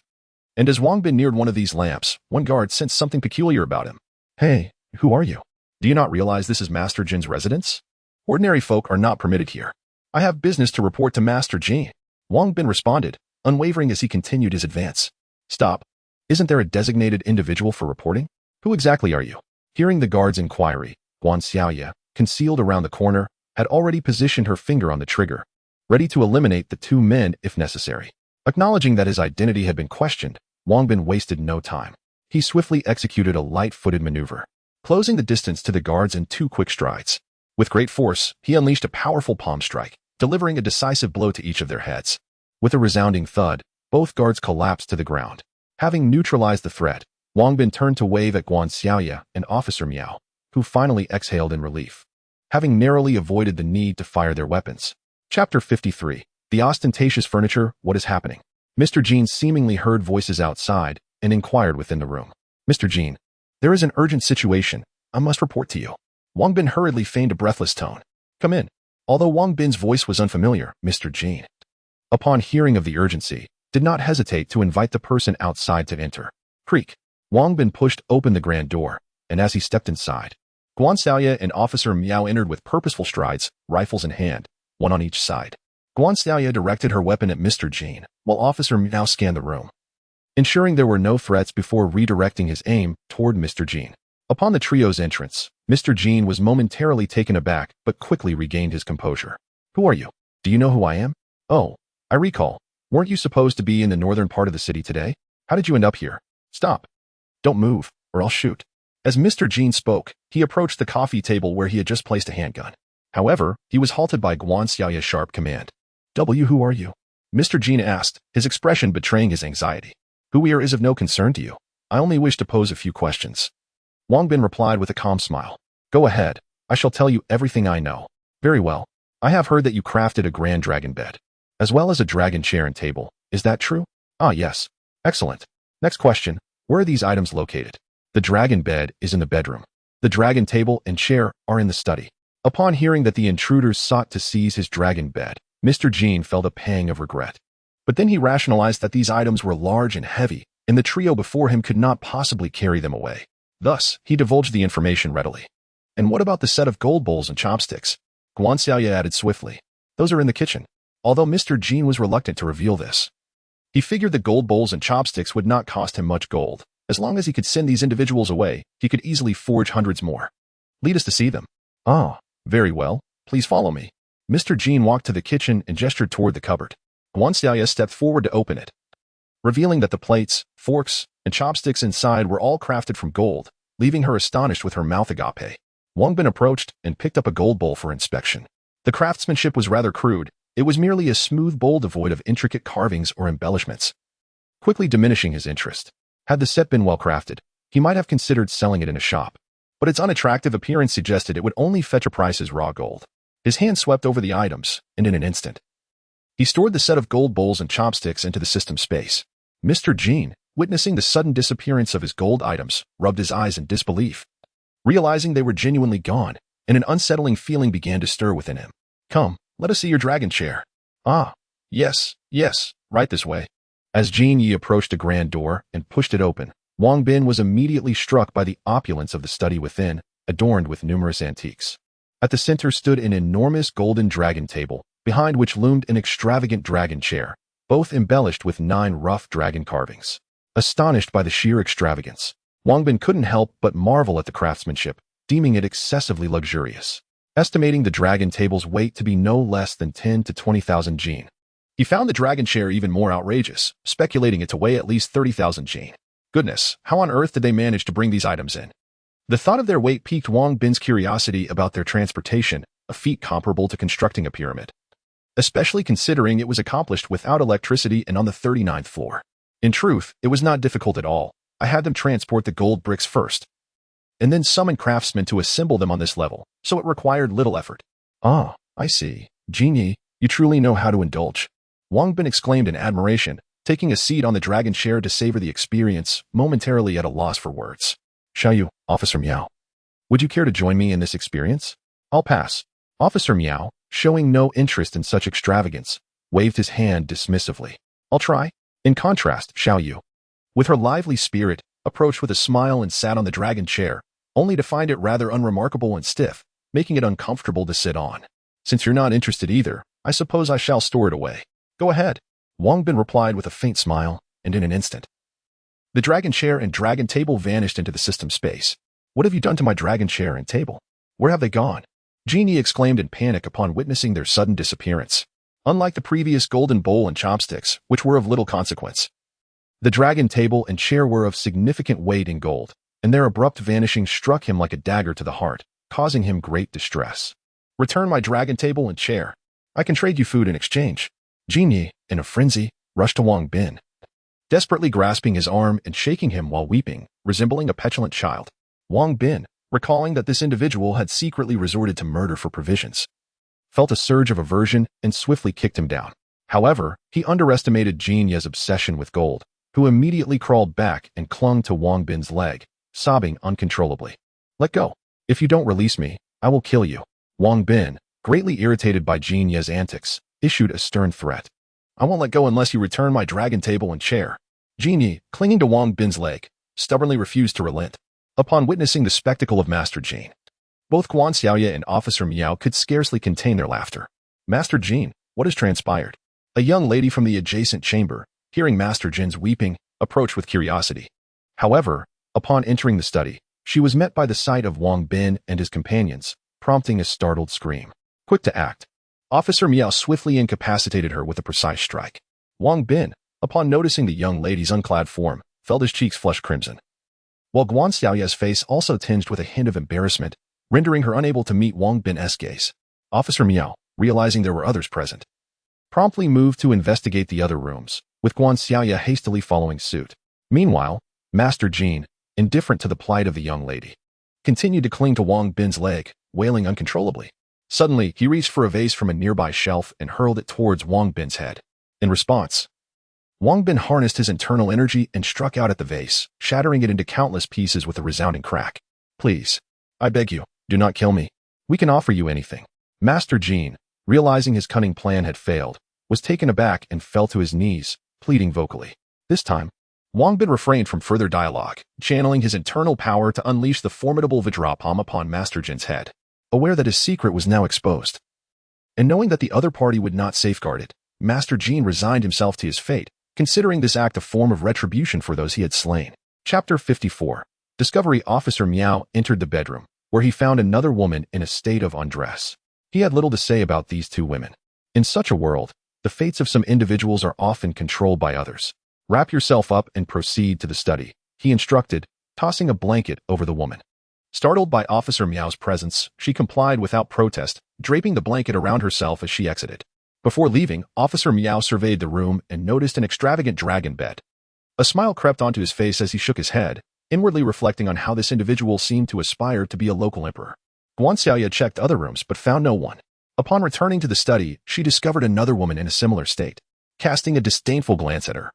And as Wang Bin neared one of these lamps, one guard sensed something peculiar about him. Hey, who are you? Do you not realize this is Master Jin's residence? Ordinary folk are not permitted here. I have business to report to Master Jin. Wang Bin responded, unwavering as he continued his advance. Stop. Isn't there a designated individual for reporting? Who exactly are you? Hearing the guard's inquiry, Guan Xiaoya, concealed around the corner, had already positioned her finger on the trigger, ready to eliminate the 2 men if necessary. Acknowledging that his identity had been questioned, Wang Bin wasted no time. He swiftly executed a light-footed maneuver, closing the distance to the guards in 2 quick strides. With great force, he unleashed a powerful palm strike, delivering a decisive blow to each of their heads. With a resounding thud, both guards collapsed to the ground. Having neutralized the threat, Wang Bin turned to wave at Guan Xiaoya and Officer Miao, who finally exhaled in relief, having narrowly avoided the need to fire their weapons. Chapter 53. The ostentatious furniture, what is happening? Mr. Jin seemingly heard voices outside and inquired within the room. Mr. Jin, there is an urgent situation. I must report to you. Wang Bin hurriedly feigned a breathless tone. Come in. Although Wang Bin's voice was unfamiliar, Mr. Jin, upon hearing of the urgency, did not hesitate to invite the person outside to enter. Creak. Wang Bin pushed open the grand door, and as he stepped inside, Guan Xiaoya and Officer Miao entered with purposeful strides, rifles in hand, one on each side. Guan Xiaoya directed her weapon at Mr. Jin, while Officer Miao scanned the room, ensuring there were no threats before redirecting his aim toward Mr. Jin. Upon the trio's entrance, Mr. Jin was momentarily taken aback but quickly regained his composure. Who are you? Do you know who I am? Oh, I recall. Weren't you supposed to be in the northern part of the city today? How did you end up here? Stop. Don't move, or I'll shoot. As Mr. Jin spoke, he approached the coffee table where he had just placed a handgun. However, he was halted by Guan Xiaoya's sharp command. Who are you? Mr. Jin asked, his expression betraying his anxiety. Who we are is of no concern to you. I only wish to pose a few questions. Wang Bin replied with a calm smile. Go ahead. I shall tell you everything I know. Very well. I have heard that you crafted a grand dragon bed, as well as a dragon chair and table. Is that true? Ah, yes. Excellent. Next question. Where are these items located? The dragon bed is in the bedroom. The dragon table and chair are in the study. Upon hearing that the intruders sought to seize his dragon bed, Mr. Jin felt a pang of regret. But then he rationalized that these items were large and heavy, and the trio before him could not possibly carry them away. Thus, he divulged the information readily. And what about the set of gold bowls and chopsticks? Guan Xiaoya added swiftly. Those are in the kitchen. Although Mr. Jin was reluctant to reveal this. He figured the gold bowls and chopsticks would not cost him much gold. As long as he could send these individuals away, he could easily forge hundreds more. Lead us to see them. Ah, very well. Please follow me. Mr. Jin walked to the kitchen and gestured toward the cupboard. Guan Xiaoya stepped forward to open it, revealing that the plates, forks, and chopsticks inside were all crafted from gold, leaving her astonished with her mouth agape. Wang Bin approached and picked up a gold bowl for inspection. The craftsmanship was rather crude. It was merely a smooth bowl devoid of intricate carvings or embellishments, quickly diminishing his interest. Had the set been well crafted, he might have considered selling it in a shop, but its unattractive appearance suggested it would only fetch a price as raw gold. His hand swept over the items, and in an instant, he stored the set of gold bowls and chopsticks into the system space. Mr. Jin, witnessing the sudden disappearance of his gold items, rubbed his eyes in disbelief. Realizing they were genuinely gone, and an unsettling feeling began to stir within him. Come, let us see your dragon chair. Ah, yes, right this way. As Jin Yi approached a grand door and pushed it open, Wang Bin was immediately struck by the opulence of the study within, adorned with numerous antiques. At the center stood an enormous golden dragon table, behind which loomed an extravagant dragon chair, both embellished with 9 rough dragon carvings. Astonished by the sheer extravagance, Wang Bin couldn't help but marvel at the craftsmanship, deeming it excessively luxurious. Estimating the dragon table's weight to be no less than 10 to 20,000 jin. He found the dragon chair even more outrageous, speculating it to weigh at least 30,000 jin. Goodness, how on earth did they manage to bring these items in? The thought of their weight piqued Wang Bin's curiosity about their transportation, a feat comparable to constructing a pyramid. Especially considering it was accomplished without electricity and on the 39th floor. In truth, it was not difficult at all. I had them transport the gold bricks first, and then summon craftsmen to assemble them on this level, so it required little effort. Ah, I see. Genie, you truly know how to indulge. Wang Bin exclaimed in admiration, taking a seat on the dragon chair to savor the experience, momentarily at a loss for words. Xiaoyu, Officer Miao. Would you care to join me in this experience? I'll pass. Officer Miao, showing no interest in such extravagance, waved his hand dismissively. I'll try. In contrast, Xiaoyu, with her lively spirit, approached with a smile and sat on the dragon chair, only to find it rather unremarkable and stiff, making it uncomfortable to sit on. Since you're not interested either, I suppose I shall store it away. Go ahead. Wang Bin replied with a faint smile, and in an instant, the dragon chair and dragon table vanished into the system space. What have you done to my dragon chair and table? Where have they gone? Genie exclaimed in panic upon witnessing their sudden disappearance. Unlike the previous golden bowl and chopsticks, which were of little consequence, the dragon table and chair were of significant weight in gold, and their abrupt vanishing struck him like a dagger to the heart, causing him great distress. Return my dragon table and chair. I can trade you food in exchange. Genie, in a frenzy, rushed to Wang Bin, desperately grasping his arm and shaking him while weeping, resembling a petulant child. Wang Bin, recalling that this individual had secretly resorted to murder for provisions, felt a surge of aversion and swiftly kicked him down. However, he underestimated Jin Ye's obsession with gold, who immediately crawled back and clung to Wang Bin's leg, sobbing uncontrollably. Let go. If you don't release me, I will kill you. Wang Bin, greatly irritated by Jin Ye's antics, issued a stern threat. I won't let go unless you return my dragon table and chair. Jin Ye, clinging to Wang Bin's leg, stubbornly refused to relent. Upon witnessing the spectacle of Master Jin, both Guan Xiaoya and Officer Miao could scarcely contain their laughter. Master Jin, what has transpired? A young lady from the adjacent chamber, hearing Master Jin's weeping, approached with curiosity. However, upon entering the study, she was met by the sight of Wang Bin and his companions, prompting a startled scream. Quick to act, Officer Miao swiftly incapacitated her with a precise strike. Wang Bin, upon noticing the young lady's unclad form, felt his cheeks flush crimson. while Guan Xiaoya's face also tinged with a hint of embarrassment, rendering her unable to meet Wang Bin's gaze. Officer Miao, realizing there were others present, promptly moved to investigate the other rooms, with Guan Xiaoya hastily following suit. Meanwhile, Master Jean, indifferent to the plight of the young lady, continued to cling to Wang Bin's leg, wailing uncontrollably. Suddenly, he reached for a vase from a nearby shelf and hurled it towards Wang Bin's head. In response, Wang Bin harnessed his internal energy and struck out at the vase, shattering it into countless pieces with a resounding crack. Please, I beg you, do not kill me. We can offer you anything. Master Jean, realizing his cunning plan had failed, was taken aback and fell to his knees, pleading vocally. This time, Wang Bin refrained from further dialogue, channeling his internal power to unleash the formidable Vajra palm upon Master Jin's head, aware that his secret was now exposed. And knowing that the other party would not safeguard it, Master Jean resigned himself to his fate, considering this act a form of retribution for those he had slain. Chapter 54. Discovery. Officer Miao entered the bedroom, where he found another woman in a state of undress. He had little to say about these two women. In such a world, the fates of some individuals are often controlled by others. Wrap yourself up and proceed to the study, he instructed, tossing a blanket over the woman. Startled by Officer Miao's presence, she complied without protest, draping the blanket around herself as she exited. Before leaving, Officer Miao surveyed the room and noticed an extravagant dragon bed. A smile crept onto his face as he shook his head, inwardly reflecting on how this individual seemed to aspire to be a local emperor. Guan Xiaoya checked other rooms but found no one. Upon returning to the study, she discovered another woman in a similar state, casting a disdainful glance at her.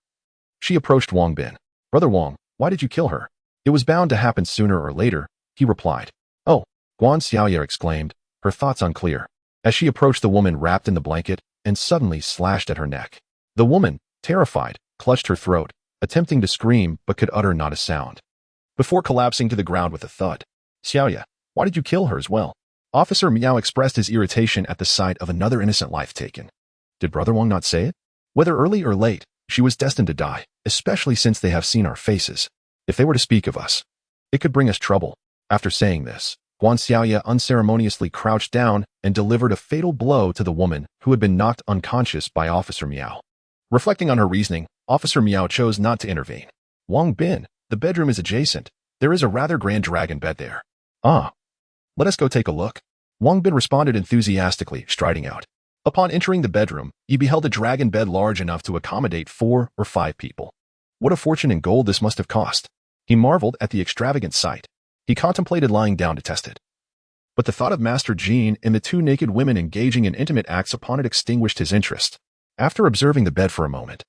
She approached Wang Bin. Brother Wang, why did you kill her? It was bound to happen sooner or later, he replied. Oh, Guan Xiaoya exclaimed, her thoughts unclear, as she approached the woman wrapped in the blanket and suddenly slashed at her neck. The woman, terrified, clutched her throat, attempting to scream but could utter not a sound, before collapsing to the ground with a thud. Xiaoya, why did you kill her as well? Officer Miao expressed his irritation at the sight of another innocent life taken. Did Brother Wang not say it? Whether early or late, she was destined to die, especially since they have seen our faces. If they were to speak of us, it could bring us trouble. After saying this, Guan Xiaoya unceremoniously crouched down and delivered a fatal blow to the woman who had been knocked unconscious by Officer Miao. Reflecting on her reasoning, Officer Miao chose not to intervene. Wang Bin, the bedroom is adjacent. There is a rather grand dragon bed there. Ah. Let us go take a look. Wang Bin responded enthusiastically, striding out. Upon entering the bedroom, he beheld a dragon bed large enough to accommodate 4 or 5 people. What a fortune in gold this must have cost. He marveled at the extravagant sight. He contemplated lying down to test it. But the thought of Master Jean and the 2 naked women engaging in intimate acts upon it extinguished his interest. After observing the bed for a moment,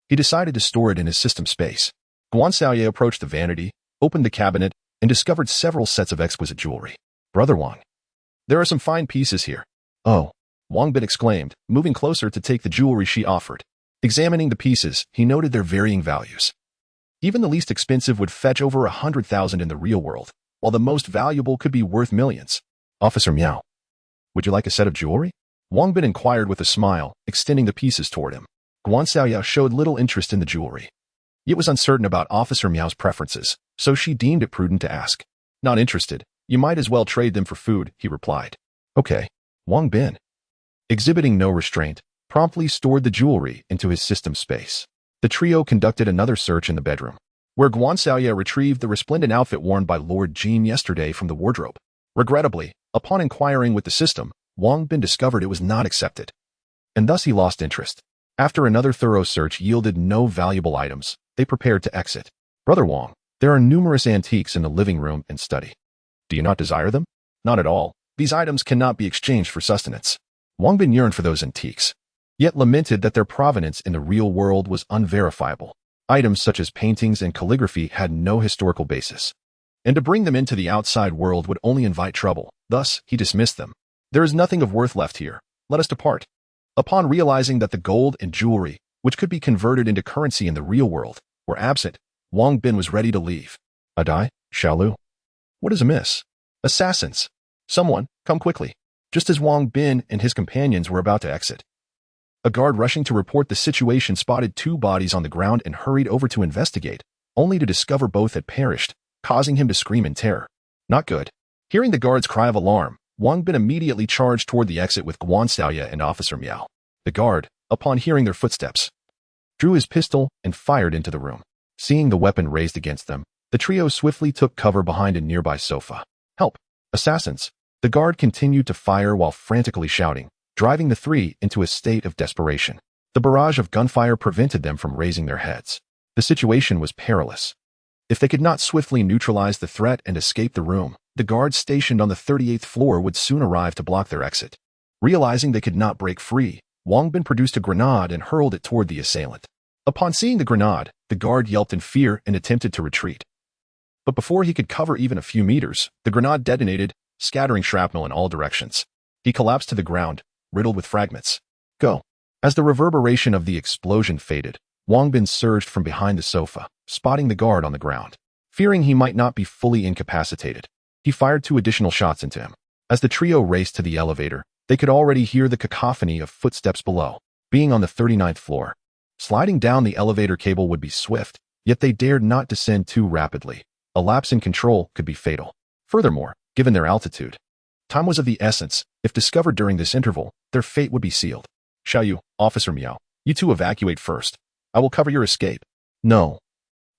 he decided to store it in his system space. Guan Xiaoye approached the vanity, opened the cabinet, and discovered several sets of exquisite jewelry. Brother Wang, there are some fine pieces here. Oh, Wang Bin exclaimed, moving closer to take the jewelry she offered. Examining the pieces, he noted their varying values. Even the least expensive would fetch over 100,000 in the real world, while the most valuable could be worth millions. Officer Miao, would you like a set of jewelry? Wang Bin inquired with a smile, extending the pieces toward him. Guan Xiaoya showed little interest in the jewelry. Yet was uncertain about Officer Miao's preferences, so she deemed it prudent to ask. Not interested. You might as well trade them for food, he replied. Okay. Wang Bin, exhibiting no restraint, promptly stored the jewelry into his system space. The trio conducted another search in the bedroom, where Guan Xiaoya retrieved the resplendent outfit worn by Lord Jean yesterday from the wardrobe. Regrettably, upon inquiring with the system, Wang Bin discovered it was not accepted, and thus he lost interest. After another thorough search yielded no valuable items, they prepared to exit. Brother Wang, there are numerous antiques in the living room and study. Do you not desire them? Not at all. These items cannot be exchanged for sustenance. Wang Bin yearned for those antiques, yet lamented that their provenance in the real world was unverifiable. Items such as paintings and calligraphy had no historical basis, and to bring them into the outside world would only invite trouble. Thus, he dismissed them. There is nothing of worth left here. Let us depart. Upon realizing that the gold and jewelry, which could be converted into currency in the real world, were absent, Wang Bin was ready to leave. Adai, Xiaolu. What is amiss? Assassins. Someone, come quickly. Just as Wang Bin and his companions were about to exit, a guard rushing to report the situation spotted 2 bodies on the ground and hurried over to investigate, only to discover both had perished, causing him to scream in terror. Not good. Hearing the guard's cry of alarm, Wang Bin immediately charged toward the exit with Guan Xiaoya and Officer Miao. The guard, upon hearing their footsteps, drew his pistol and fired into the room. Seeing the weapon raised against them, The trio swiftly took cover behind a nearby sofa. "Help! Assassins!" The guard continued to fire while frantically shouting, driving the three into a state of desperation. The barrage of gunfire prevented them from raising their heads. The situation was perilous. If they could not swiftly neutralize the threat and escape the room, the guards stationed on the 38th floor would soon arrive to block their exit. Realizing they could not break free, Wang Bin produced a grenade and hurled it toward the assailant. Upon seeing the grenade, the guard yelped in fear and attempted to retreat. But before he could cover even a few meters, the grenade detonated, scattering shrapnel in all directions. He collapsed to the ground, riddled with fragments. "Go!" As the reverberation of the explosion faded, Wang Bin surged from behind the sofa, spotting the guard on the ground. Fearing he might not be fully incapacitated, he fired 2 additional shots into him. As the trio raced to the elevator, they could already hear the cacophony of footsteps below. Being on the 39th floor, sliding down the elevator cable would be swift, yet they dared not descend too rapidly. A lapse in control could be fatal. Furthermore, given their altitude, time was of the essence. If discovered during this interval, their fate would be sealed. "Xiaoyu, Officer Miao, you two evacuate first. I will cover your escape." "No.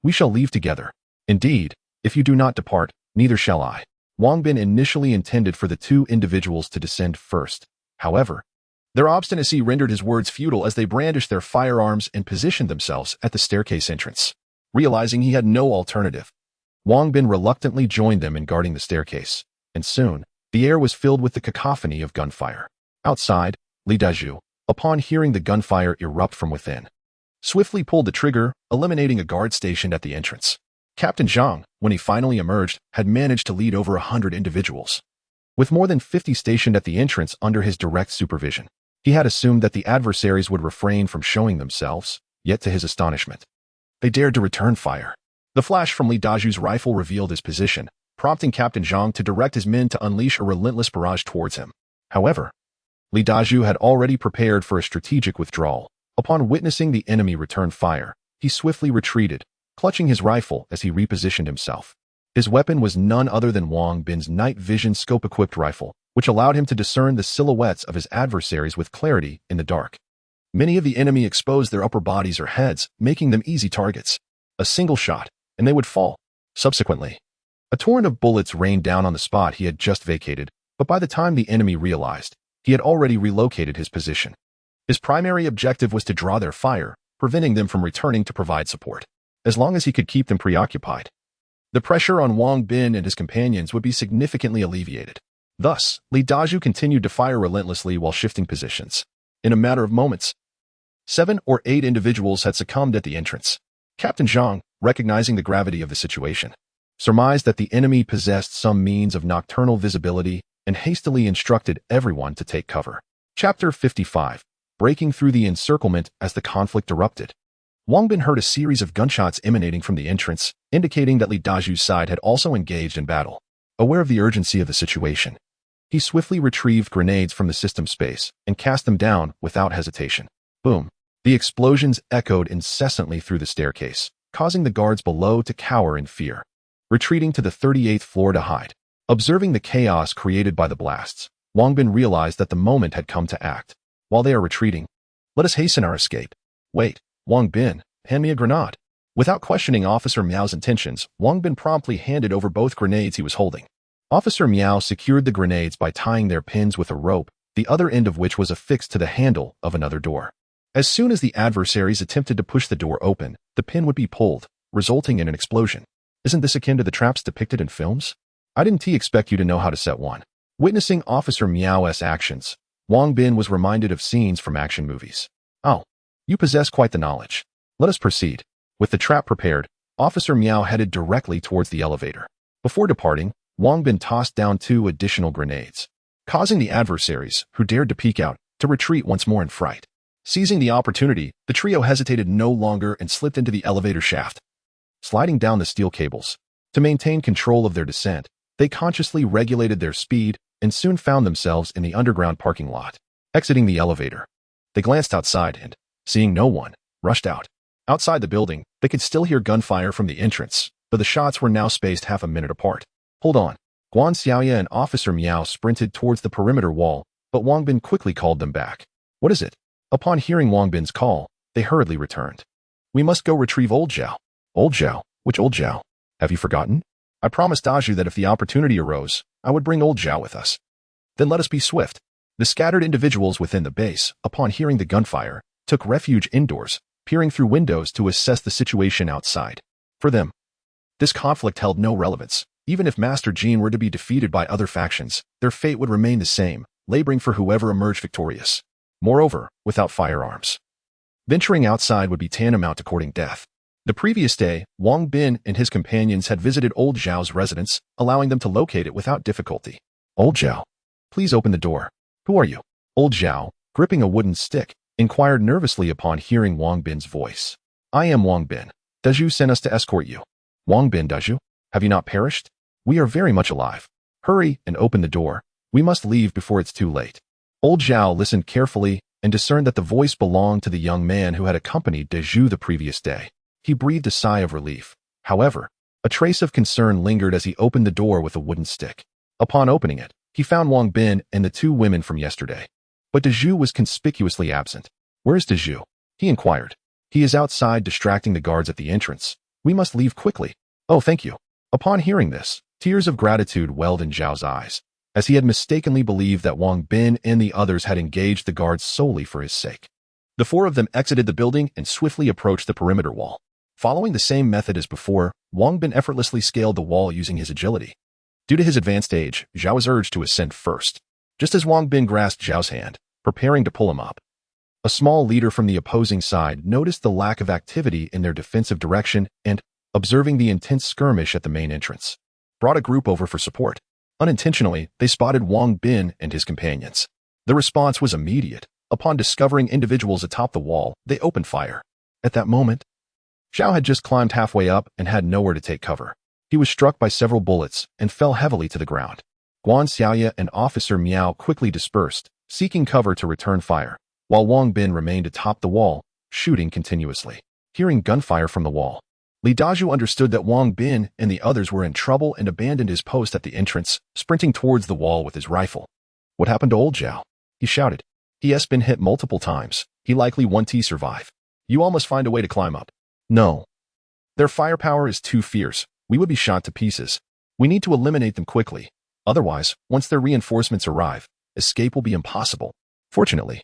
We shall leave together. Indeed, if you do not depart, neither shall I." Wang Bin initially intended for the 2 individuals to descend first. However, their obstinacy rendered his words futile as they brandished their firearms and positioned themselves at the staircase entrance. Realizing he had no alternative, Wang Bin reluctantly joined them in guarding the staircase, and soon, the air was filled with the cacophony of gunfire. Outside, Li Dazhu, upon hearing the gunfire erupt from within, swiftly pulled the trigger, eliminating a guard stationed at the entrance. Captain Zhang, when he finally emerged, had managed to lead over 100 individuals. With more than 50 stationed at the entrance under his direct supervision, he had assumed that the adversaries would refrain from showing themselves, yet to his astonishment, they dared to return fire. The flash from Li Dazhu's rifle revealed his position, prompting Captain Zhang to direct his men to unleash a relentless barrage towards him. However, Li Dazhu had already prepared for a strategic withdrawal. Upon witnessing the enemy return fire, he swiftly retreated, clutching his rifle as he repositioned himself. His weapon was none other than Wang Bin's night vision scope-equipped rifle, which allowed him to discern the silhouettes of his adversaries with clarity in the dark. Many of the enemy exposed their upper bodies or heads, making them easy targets. A single shot, and they would fall. Subsequently, a torrent of bullets rained down on the spot he had just vacated, but by the time the enemy realized, he had already relocated his position. His primary objective was to draw their fire, preventing them from returning to provide support. As long as he could keep them preoccupied, the pressure on Wang Bin and his companions would be significantly alleviated. Thus, Li Dazhu continued to fire relentlessly while shifting positions. In a matter of moments, 7 or 8 individuals had succumbed at the entrance. Captain Zhang, recognizing the gravity of the situation, surmised that the enemy possessed some means of nocturnal visibility and hastily instructed everyone to take cover. Chapter 55. Breaking through the encirclement as the conflict erupted. Wang Bin heard a series of gunshots emanating from the entrance, indicating that Li Dazhu's side had also engaged in battle. Aware of the urgency of the situation, he swiftly retrieved grenades from the system space and cast them down without hesitation. Boom! The explosions echoed incessantly through the staircase, causing the guards below to cower in fear, retreating to the 38th floor to hide. Observing the chaos created by the blasts, Wang Bin realized that the moment had come to act. While they are retreating, let us hasten our escape. Wait, Wang Bin, hand me a grenade. Without questioning Officer Miao's intentions, Wang Bin promptly handed over both grenades he was holding. Officer Miao secured the grenades by tying their pins with a rope, the other end of which was affixed to the handle of another door. As soon as the adversaries attempted to push the door open, the pin would be pulled, resulting in an explosion. Isn't this akin to the traps depicted in films? I didn't expect you to know how to set one. Witnessing Officer Miao's actions, Wang Bin was reminded of scenes from action movies. Oh, you possess quite the knowledge. Let us proceed. With the trap prepared, Officer Miao headed directly towards the elevator. Before departing, Wang Bin tossed down 2 additional grenades, causing the adversaries, who dared to peek out, to retreat once more in fright. Seizing the opportunity, the trio hesitated no longer and slipped into the elevator shaft. Sliding down the steel cables, to maintain control of their descent, they consciously regulated their speed and soon found themselves in the underground parking lot. Exiting the elevator, they glanced outside and, seeing no one, rushed out. Outside the building, they could still hear gunfire from the entrance, but the shots were now spaced half a minute apart. Hold on. Guan Xiaoya and Officer Miao sprinted towards the perimeter wall, but Wang Bin quickly called them back. What is it? Upon hearing Wang Bin's call, they hurriedly returned. We must go retrieve old Zhao. Old Zhao? Which old Zhao? Have you forgotten? I promised Daju that if the opportunity arose, I would bring old Zhao with us. Then let us be swift. The scattered individuals within the base, upon hearing the gunfire, took refuge indoors, peering through windows to assess the situation outside. For them, this conflict held no relevance. Even if Master Qian were to be defeated by other factions, their fate would remain the same, laboring for whoever emerged victorious. Moreover, without firearms, venturing outside would be tantamount to courting death. The previous day, Wang Bin and his companions had visited old Zhao's residence, allowing them to locate it without difficulty. Old Zhao, please open the door. Who are you? Old Zhao, gripping a wooden stick, inquired nervously upon hearing Wang Bin's voice. I am Wang Bin. Daju sent us to escort you. Wang Bin, Daju? Have you not perished? We are very much alive. Hurry and open the door. We must leave before it's too late. Old Zhao listened carefully and discerned that the voice belonged to the young man who had accompanied Daju the previous day. He breathed a sigh of relief. However, a trace of concern lingered as he opened the door with a wooden stick. Upon opening it, he found Wang Bin and the two women from yesterday. But Daju was conspicuously absent. Where is Daju? He inquired. He is outside distracting the guards at the entrance. We must leave quickly. Oh, thank you. Upon hearing this, tears of gratitude welled in Zhao's eyes, as he had mistakenly believed that Wang Bin and the others had engaged the guards solely for his sake. The four of them exited the building and swiftly approached the perimeter wall. Following the same method as before, Wang Bin effortlessly scaled the wall using his agility. Due to his advanced age, Zhao was urged to ascend first. Just as Wang Bin grasped Zhao's hand, preparing to pull him up, a small leader from the opposing side noticed the lack of activity in their defensive direction and, observing the intense skirmish at the main entrance, brought a group over for support. Unintentionally, they spotted Wang Bin and his companions. The response was immediate. Upon discovering individuals atop the wall, they opened fire. At that moment, Zhao had just climbed halfway up and had nowhere to take cover. He was struck by several bullets and fell heavily to the ground. Guan Xiaoya and Officer Miao quickly dispersed, seeking cover to return fire, while Wang Bin remained atop the wall, shooting continuously. Hearing gunfire from the wall, Li Daju understood that Wang Bin and the others were in trouble and abandoned his post at the entrance, sprinting towards the wall with his rifle. What happened to old Zhao? He shouted. He has been hit multiple times. He likely won't survive. You all must find a way to climb up. No. Their firepower is too fierce. We would be shot to pieces. We need to eliminate them quickly. Otherwise, once their reinforcements arrive, escape will be impossible. Fortunately,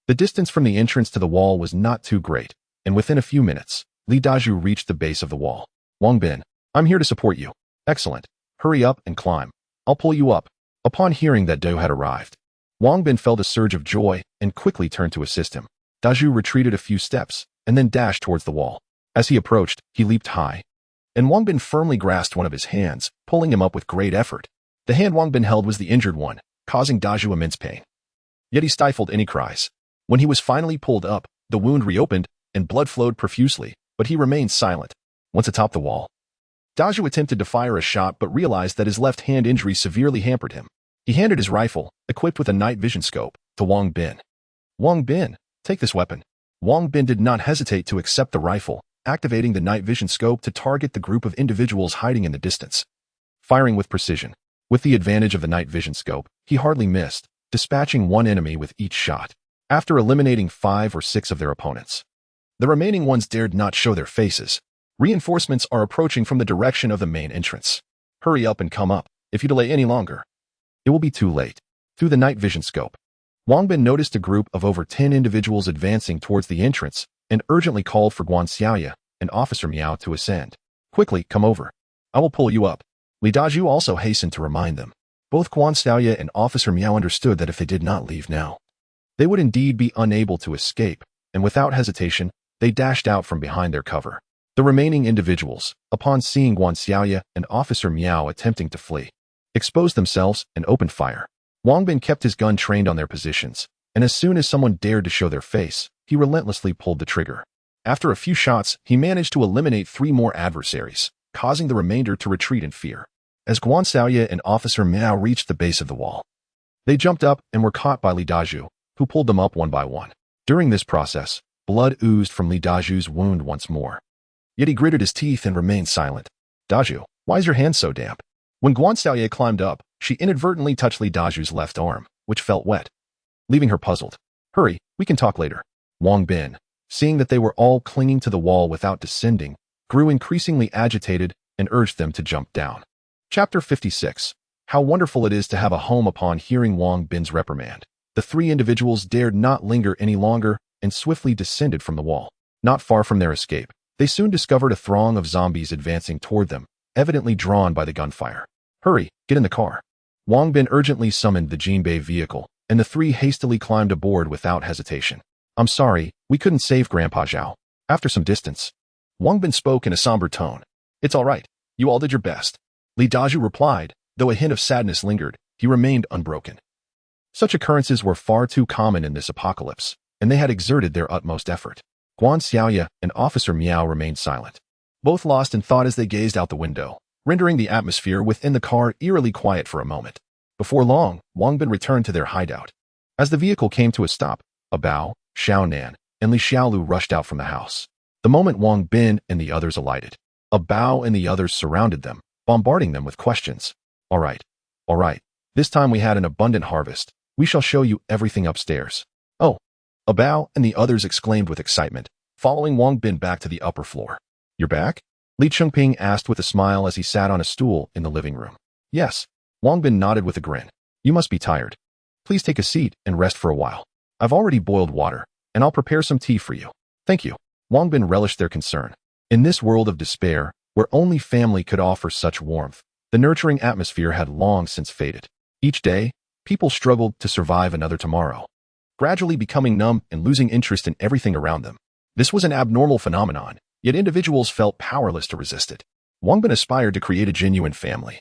the distance from the entrance to the wall was not too great, and within a few minutes, Li Daju reached the base of the wall. Wang Bin, I'm here to support you. Excellent. Hurry up and climb. I'll pull you up. Upon hearing that Daju had arrived, Wang Bin felt a surge of joy and quickly turned to assist him. Daju retreated a few steps and then dashed towards the wall. As he approached, he leaped high, and Wang Bin firmly grasped one of his hands, pulling him up with great effort. The hand Wang Bin held was the injured one, causing Daju immense pain. Yet he stifled any cries. When he was finally pulled up, the wound reopened and blood flowed profusely, but he remained silent. Once atop the wall, Daju attempted to fire a shot but realized that his left hand injury severely hampered him. He handed his rifle, equipped with a night vision scope, to Wang Bin. Wang Bin, take this weapon. Wang Bin did not hesitate to accept the rifle, activating the night vision scope to target the group of individuals hiding in the distance. Firing with precision. With the advantage of the night vision scope, he hardly missed, dispatching one enemy with each shot. After eliminating 5 or 6 of their opponents, the remaining ones dared not show their faces. Reinforcements are approaching from the direction of the main entrance. Hurry up and come up. If you delay any longer, it will be too late. Through the night vision scope, Wang Bin noticed a group of over 10 individuals advancing towards the entrance and urgently called for Guan Xiaoya and Officer Miao to ascend. Quickly, come over. I will pull you up. Li Daju also hastened to remind them. Both Guan Xiaoya and Officer Miao understood that if they did not leave now, they would indeed be unable to escape, and without hesitation, they dashed out from behind their cover. The remaining individuals, upon seeing Guan Xiaoya and Officer Miao attempting to flee, exposed themselves and opened fire. Wang Bin kept his gun trained on their positions, and as soon as someone dared to show their face, he relentlessly pulled the trigger. After a few shots, he managed to eliminate 3 more adversaries, causing the remainder to retreat in fear. As Guan Xiaoya and Officer Miao reached the base of the wall, they jumped up and were caught by Li Daju, who pulled them up one by one. During this process, blood oozed from Li Daju's wound once more. Yet he gritted his teeth and remained silent. Daju, why is your hand so damp? When Guan Xiaoya climbed up, she inadvertently touched Li Daju's left arm, which felt wet, leaving her puzzled. Hurry, we can talk later. Wang Bin, seeing that they were all clinging to the wall without descending, grew increasingly agitated and urged them to jump down. Chapter 56. How wonderful it is to have a home. Upon hearing Wang Bin's reprimand, the three individuals dared not linger any longer and swiftly descended from the wall. Not far from their escape, they soon discovered a throng of zombies advancing toward them, evidently drawn by the gunfire. Hurry, get in the car. Wang Bin urgently summoned the Jinbei vehicle, and the three hastily climbed aboard without hesitation. I'm sorry, we couldn't save Grandpa Zhao. After some distance, Wang Bin spoke in a somber tone. It's all right. You all did your best. Li Dazhu replied, though a hint of sadness lingered. He remained unbroken. Such occurrences were far too common in this apocalypse, and they had exerted their utmost effort. Guan Xiaoya and Officer Miao remained silent, both lost in thought as they gazed out the window, rendering the atmosphere within the car eerily quiet for a moment. Before long, Wang Bin returned to their hideout. As the vehicle came to a stop, Bao, Xiaonan, and Li Xiaolu rushed out from the house. The moment Wang Bin and the others alighted, Bao and the others surrounded them, bombarding them with questions. All right. This time we had an abundant harvest. We shall show you everything upstairs. Oh, Bao and the others exclaimed with excitement, following Wang Bin back to the upper floor. You're back? Li Chengping asked with a smile as he sat on a stool in the living room. Yes. Wang Bin nodded with a grin. You must be tired. Please take a seat and rest for a while. I've already boiled water, and I'll prepare some tea for you. Thank you. Wang Bin relished their concern. In this world of despair, where only family could offer such warmth, the nurturing atmosphere had long since faded. Each day, people struggled to survive another tomorrow, gradually becoming numb and losing interest in everything around them. This was an abnormal phenomenon, yet individuals felt powerless to resist it. Wang Bin aspired to create a genuine family,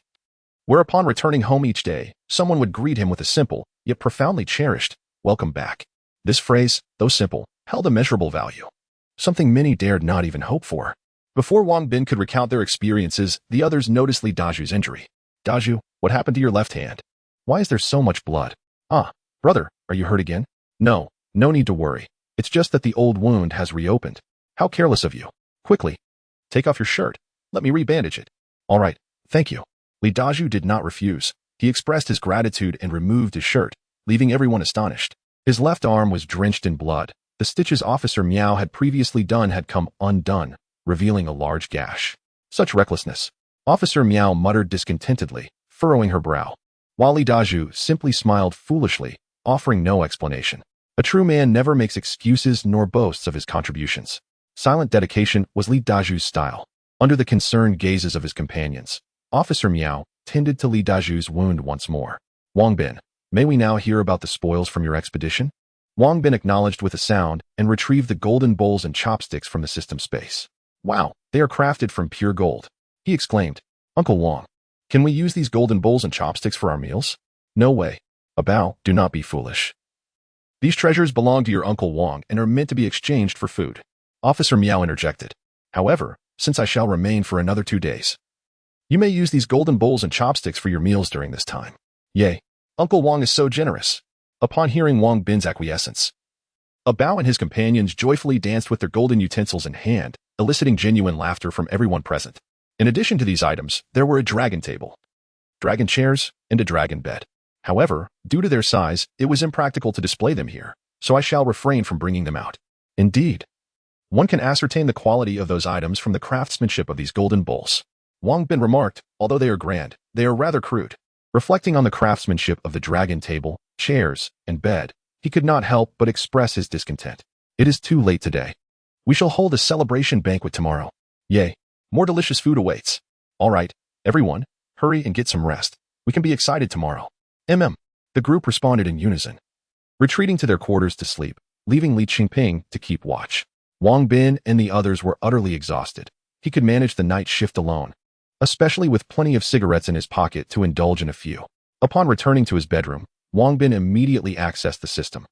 where upon returning home each day, someone would greet him with a simple, yet profoundly cherished, welcome back. This phrase, though simple, held immeasurable value, something many dared not even hope for. Before Wang Bin could recount their experiences, the others noticed Li Dazhu's injury. Dazhu, what happened to your left hand? Why is there so much blood? Ah, brother, are you hurt again? No need to worry. It's just that the old wound has reopened. How careless of you. Quickly, take off your shirt. Let me rebandage it. All right, thank you. Li Dazhu did not refuse. He expressed his gratitude and removed his shirt, leaving everyone astonished. His left arm was drenched in blood. The stitches Officer Miao had previously done had come undone, revealing a large gash. Such recklessness. Officer Miao muttered discontentedly, furrowing her brow, while Li Dazhu simply smiled foolishly, offering no explanation. A true man never makes excuses nor boasts of his contributions. Silent dedication was Li Dazhu's style. Under the concerned gazes of his companions, Officer Miao tended to Li Dazhu's wound once more. Wang Bin, may we now hear about the spoils from your expedition? Wang Bin acknowledged with a sound and retrieved the golden bowls and chopsticks from the system space. Wow, they are crafted from pure gold. He exclaimed. Uncle Wang, can we use these golden bowls and chopsticks for our meals? No way. Bao, do not be foolish. These treasures belong to your Uncle Wang and are meant to be exchanged for food. Officer Miao interjected. However, since I shall remain for another 2 days, you may use these golden bowls and chopsticks for your meals during this time. Yay, Uncle Wang is so generous. Upon hearing Wang Bin's acquiescence, Bao and his companions joyfully danced with their golden utensils in hand, eliciting genuine laughter from everyone present. In addition to these items, there were a dragon table, dragon chairs, and a dragon bed. However, due to their size, it was impractical to display them here, so I shall refrain from bringing them out. Indeed, one can ascertain the quality of those items from the craftsmanship of these golden bowls. Wang Bin remarked, although they are grand, they are rather crude. Reflecting on the craftsmanship of the dragon table, chairs, and bed, he could not help but express his discontent. It is too late today. We shall hold a celebration banquet tomorrow. Yay, more delicious food awaits. All right, everyone, hurry and get some rest. We can be excited tomorrow. The group responded in unison, retreating to their quarters to sleep, leaving Li Qingping to keep watch. Wang Bin and the others were utterly exhausted. He could manage the night shift alone, especially with plenty of cigarettes in his pocket to indulge in a few. Upon returning to his bedroom, Wang Bin immediately accessed the system.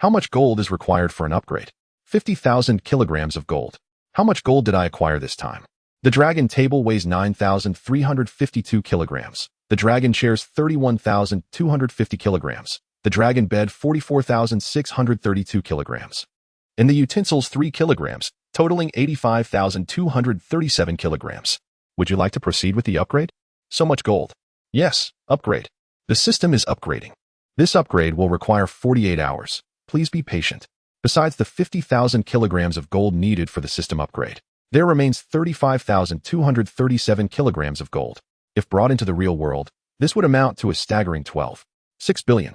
How much gold is required for an upgrade? 50,000 kilograms of gold. How much gold did I acquire this time? The dragon table weighs 9,352 kilograms. The dragon chairs 31,250 kilograms. The dragon bed 44,632 kilograms. And the utensils 3 kilograms, totaling 85,237 kilograms. Would you like to proceed with the upgrade? So much gold. Yes, upgrade. The system is upgrading. This upgrade will require 48 hours. Please be patient. Besides the 50,000 kilograms of gold needed for the system upgrade, There remains 35,237 kilograms of gold. If brought into the real world, this would amount to a staggering 12.6 billion.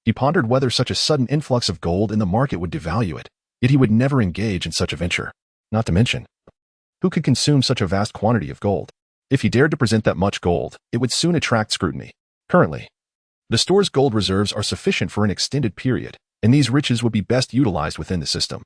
He pondered whether such a sudden influx of gold in the market would devalue it, yet he would never engage in such a venture. Not to mention, who could consume such a vast quantity of gold? If he dared to present that much gold, it would soon attract scrutiny. Currently, the store's gold reserves are sufficient for an extended period, and these riches would be best utilized within the system.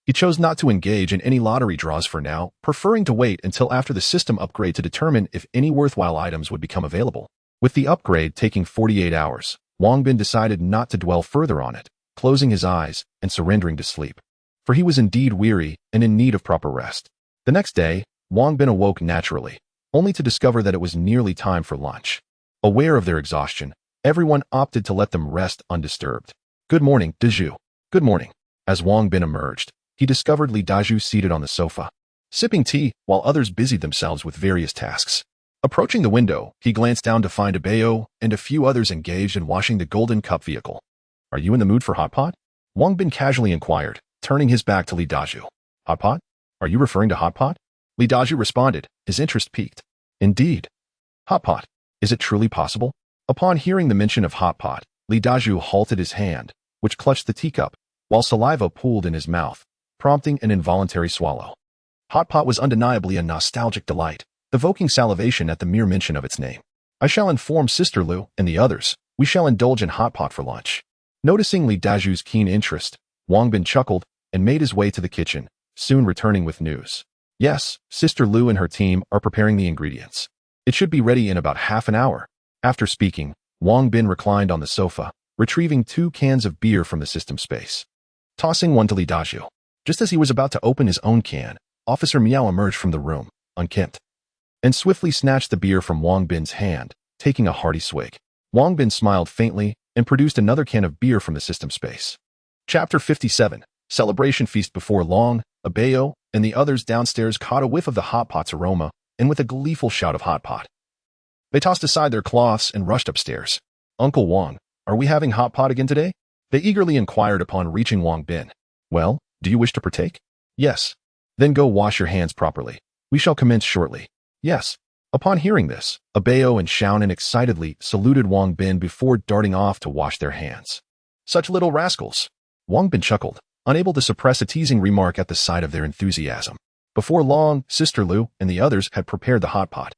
He chose not to engage in any lottery draws for now, preferring to wait until after the system upgrade to determine if any worthwhile items would become available. With the upgrade taking 48 hours, Wang Bin decided not to dwell further on it, closing his eyes and surrendering to sleep. For he was indeed weary and in need of proper rest. The next day, Wang Bin awoke naturally, only to discover that it was nearly time for lunch. Aware of their exhaustion, everyone opted to let them rest undisturbed. Good morning, Dazhu. Good morning. As Wang Bin emerged, he discovered Li Dazhu seated on the sofa, sipping tea while others busied themselves with various tasks. Approaching the window, he glanced down to find Bao and a few others engaged in washing the golden cup vehicle. Are you in the mood for hot pot? Wang Bin casually inquired, turning his back to Li Dazhu. Hot pot? Are you referring to hot pot? Li Dazhu responded, his interest piqued. Indeed. Hot pot. Is it truly possible? Upon hearing the mention of hot pot, Li Dazhu halted his hand, which clutched the teacup, while saliva pooled in his mouth, prompting an involuntary swallow. Hot pot was undeniably a nostalgic delight, evoking salivation at the mere mention of its name. I shall inform Sister Lu and the others. We shall indulge in hot pot for lunch. Noticing Li Dazhu's keen interest, Wang Bin chuckled and made his way to the kitchen, soon returning with news. Yes, Sister Lu and her team are preparing the ingredients. It should be ready in about half an hour. After speaking, Wang Bin reclined on the sofa, retrieving 2 cans of beer from the system space. Tossing one to Li Dazhu. Just as he was about to open his own can, Officer Miao emerged from the room, unkempt, and swiftly snatched the beer from Wang Bin's hand, taking a hearty swig. Wang Bin smiled faintly and produced another can of beer from the system space. Chapter 57. Celebration feast. Before long, Bao and the others downstairs caught a whiff of the hot pot's aroma, and with a gleeful shout of hot pot, they tossed aside their cloths and rushed upstairs. Uncle Wang, are we having hot pot again today? They eagerly inquired upon reaching Wang Bin. Well, do you wish to partake? Yes. Then go wash your hands properly. We shall commence shortly. Yes. Upon hearing this, Bao and Qian excitedly saluted Wang Bin before darting off to wash their hands. Such little rascals. Wang Bin chuckled, unable to suppress a teasing remark at the sight of their enthusiasm. Before long, Sister Lu and the others had prepared the hot pot,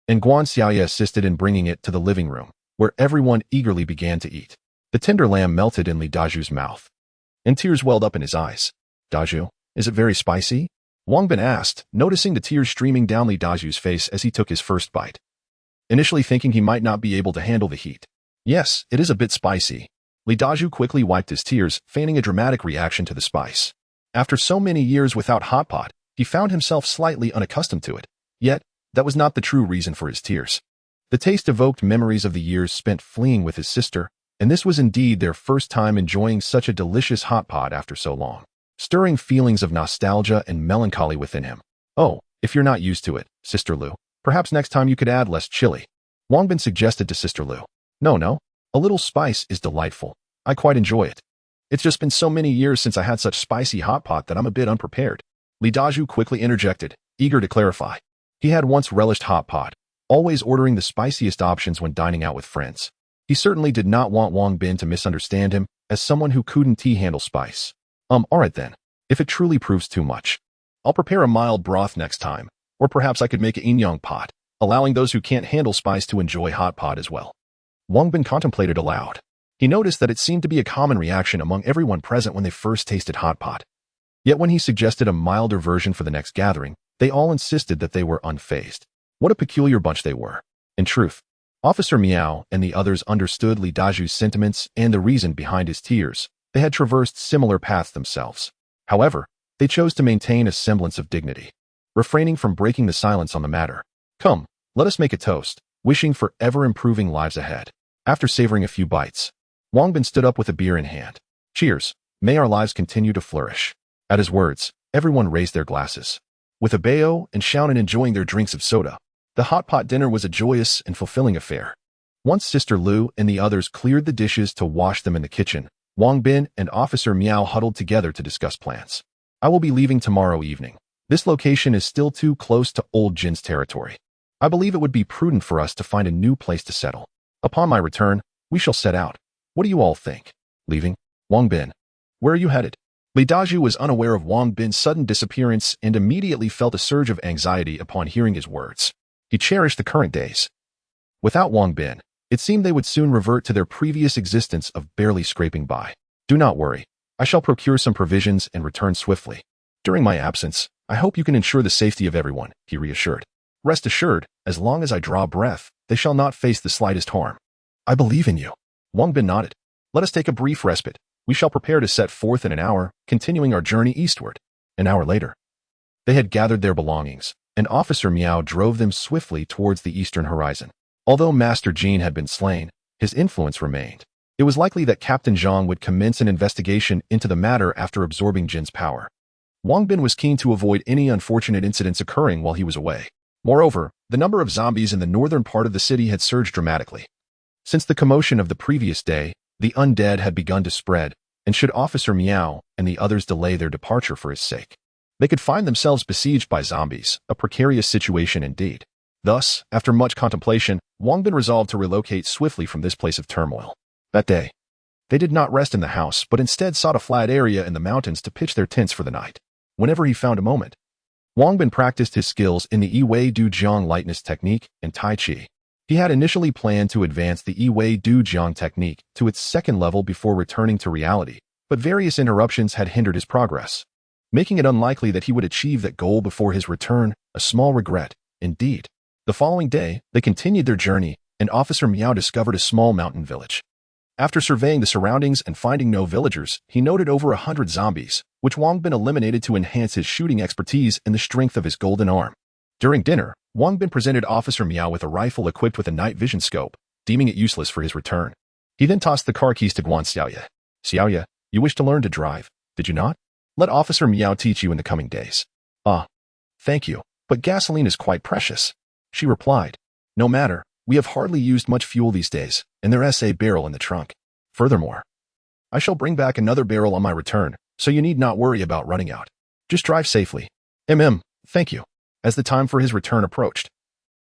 and Guan Xiaoye assisted in bringing it to the living room, where everyone eagerly began to eat. The tender lamb melted in Li Dazhu's mouth, and tears welled up in his eyes. Dazhu, is it very spicy? Wang Bin asked, noticing the tears streaming down Li Dazhu's face as he took his first bite, initially thinking he might not be able to handle the heat. Yes, it is a bit spicy. Li Dazhu quickly wiped his tears, feigning a dramatic reaction to the spice. After so many years without hot pot, he found himself slightly unaccustomed to it. Yet, that was not the true reason for his tears. The taste evoked memories of the years spent fleeing with his sister, and this was indeed their first time enjoying such a delicious hot pot after so long, stirring feelings of nostalgia and melancholy within him. Oh, if you're not used to it, Sister Lu, perhaps next time you could add less chili. Wang Bin suggested to Sister Lu. No, a little spice is delightful. I quite enjoy it. It's just been so many years since I had such spicy hot pot that I'm a bit unprepared. Li Dazhu quickly interjected, eager to clarify. He had once relished hot pot, always ordering the spiciest options when dining out with friends. He certainly did not want Wang Bin to misunderstand him as someone who couldn't handle spice. Alright then. If it truly proves too much, I'll prepare a mild broth next time, or perhaps I could make an inyang pot, allowing those who can't handle spice to enjoy hot pot as well. Wang Bin contemplated aloud. He noticed that it seemed to be a common reaction among everyone present when they first tasted hot pot. Yet when he suggested a milder version for the next gathering, they all insisted that they were unfazed. What a peculiar bunch they were. In truth, Officer Miao and the others understood Li Dazhu's sentiments and the reason behind his tears. They had traversed similar paths themselves. However, they chose to maintain a semblance of dignity, refraining from breaking the silence on the matter. Come, let us make a toast, wishing for ever-improving lives ahead. After savoring a few bites, Wang Bin stood up with a beer in hand. Cheers, may our lives continue to flourish. At his words, everyone raised their glasses. With Bao and Qian enjoying their drinks of soda, the hot pot dinner was a joyous and fulfilling affair. Once Sister Lu and the others cleared the dishes to wash them in the kitchen, Wang Bin and Officer Miao huddled together to discuss plans. I will be leaving tomorrow evening. This location is still too close to Old Jin's territory. I believe it would be prudent for us to find a new place to settle. Upon my return, we shall set out. What do you all think? Leaving? Wang Bin. Where are you headed? Li Daju was unaware of Wang Bin's sudden disappearance and immediately felt a surge of anxiety upon hearing his words. He cherished the current days. Without Wang Bin, it seemed they would soon revert to their previous existence of barely scraping by. Do not worry. I shall procure some provisions and return swiftly. During my absence, I hope you can ensure the safety of everyone, he reassured. Rest assured, as long as I draw breath, they shall not face the slightest harm. I believe in you. Wang Bin nodded. Let us take a brief respite. We shall prepare to set forth in an hour, continuing our journey eastward. An hour later, they had gathered their belongings, and Officer Miao drove them swiftly towards the eastern horizon. Although Master Jin had been slain, his influence remained. It was likely that Captain Zhang would commence an investigation into the matter after absorbing Jin's power. Wang Bin was keen to avoid any unfortunate incidents occurring while he was away. Moreover, the number of zombies in the northern part of the city had surged dramatically. Since the commotion of the previous day, the undead had begun to spread, and should Officer Miao and the others delay their departure for his sake, they could find themselves besieged by zombies, a precarious situation indeed. Thus, after much contemplation, Wang Bin resolved to relocate swiftly from this place of turmoil. That day, they did not rest in the house, but instead sought a flat area in the mountains to pitch their tents for the night. Whenever he found a moment, Wang Bin practiced his skills in the Yi-Wei Du Jiang lightness technique and Tai Chi. He had initially planned to advance the Yi-Wei Du Jiang technique to its second level before returning to reality, but various interruptions had hindered his progress, making it unlikely that he would achieve that goal before his return, a small regret, indeed. The following day, they continued their journey, and Officer Miao discovered a small mountain village. After surveying the surroundings and finding no villagers, he noted over 100 zombies, which Wang Bin eliminated to enhance his shooting expertise and the strength of his golden arm. During dinner, Wang Bin presented Officer Miao with a rifle equipped with a night vision scope, deeming it useless for his return. He then tossed the car keys to Guan Xiaoye. Xiaoye, you wish to learn to drive, did you not? Let Officer Miao teach you in the coming days. Ah, thank you, but gasoline is quite precious. She replied. No matter, we have hardly used much fuel these days, and there's a barrel in the trunk. Furthermore, I shall bring back another barrel on my return, so you need not worry about running out. Just drive safely. Thank you. As the time for his return approached,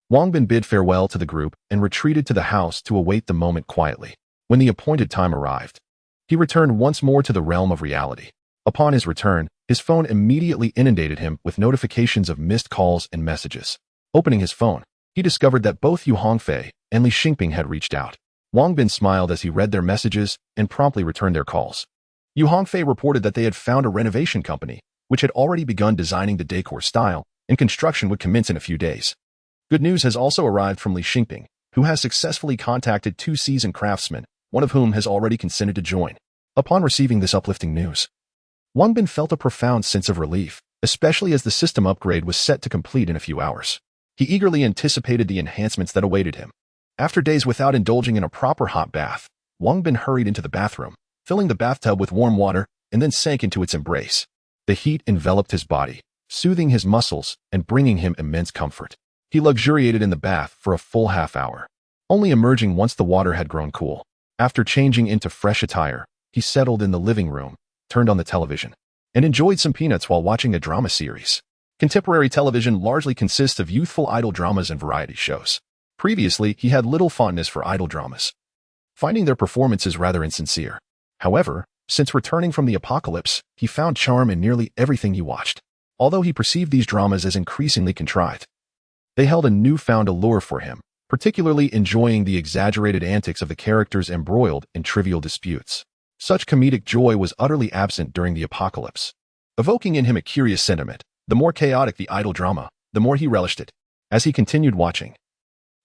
Wang Bin bid farewell to the group and retreated to the house to await the moment quietly. When the appointed time arrived, he returned once more to the realm of reality. Upon his return, his phone immediately inundated him with notifications of missed calls and messages. Opening his phone, he discovered that both Yu Hongfei and Li Xingping had reached out. Wang Bin smiled as he read their messages and promptly returned their calls. Yu Hongfei reported that they had found a renovation company, which had already begun designing the decor style, and construction would commence in a few days. Good news has also arrived from Li Xingping, who has successfully contacted 2 seasoned craftsmen, one of whom has already consented to join. Upon receiving this uplifting news, Wang Bin felt a profound sense of relief, especially as the system upgrade was set to complete in a few hours. He eagerly anticipated the enhancements that awaited him. After days without indulging in a proper hot bath, Wang Bin hurried into the bathroom, filling the bathtub with warm water, and then sank into its embrace. The heat enveloped his body, soothing his muscles and bringing him immense comfort. He luxuriated in the bath for a full half hour, only emerging once the water had grown cool. After changing into fresh attire, he settled in the living room, turned on the television, and enjoyed some peanuts while watching a drama series. Contemporary television largely consists of youthful idol dramas and variety shows. Previously, he had little fondness for idol dramas, finding their performances rather insincere. However, since returning from the apocalypse, he found charm in nearly everything he watched. Although he perceived these dramas as increasingly contrived, they held a newfound allure for him, particularly enjoying the exaggerated antics of the characters embroiled in trivial disputes. Such comedic joy was utterly absent during the apocalypse, evoking in him a curious sentiment. The more chaotic the idol drama, the more he relished it. As he continued watching,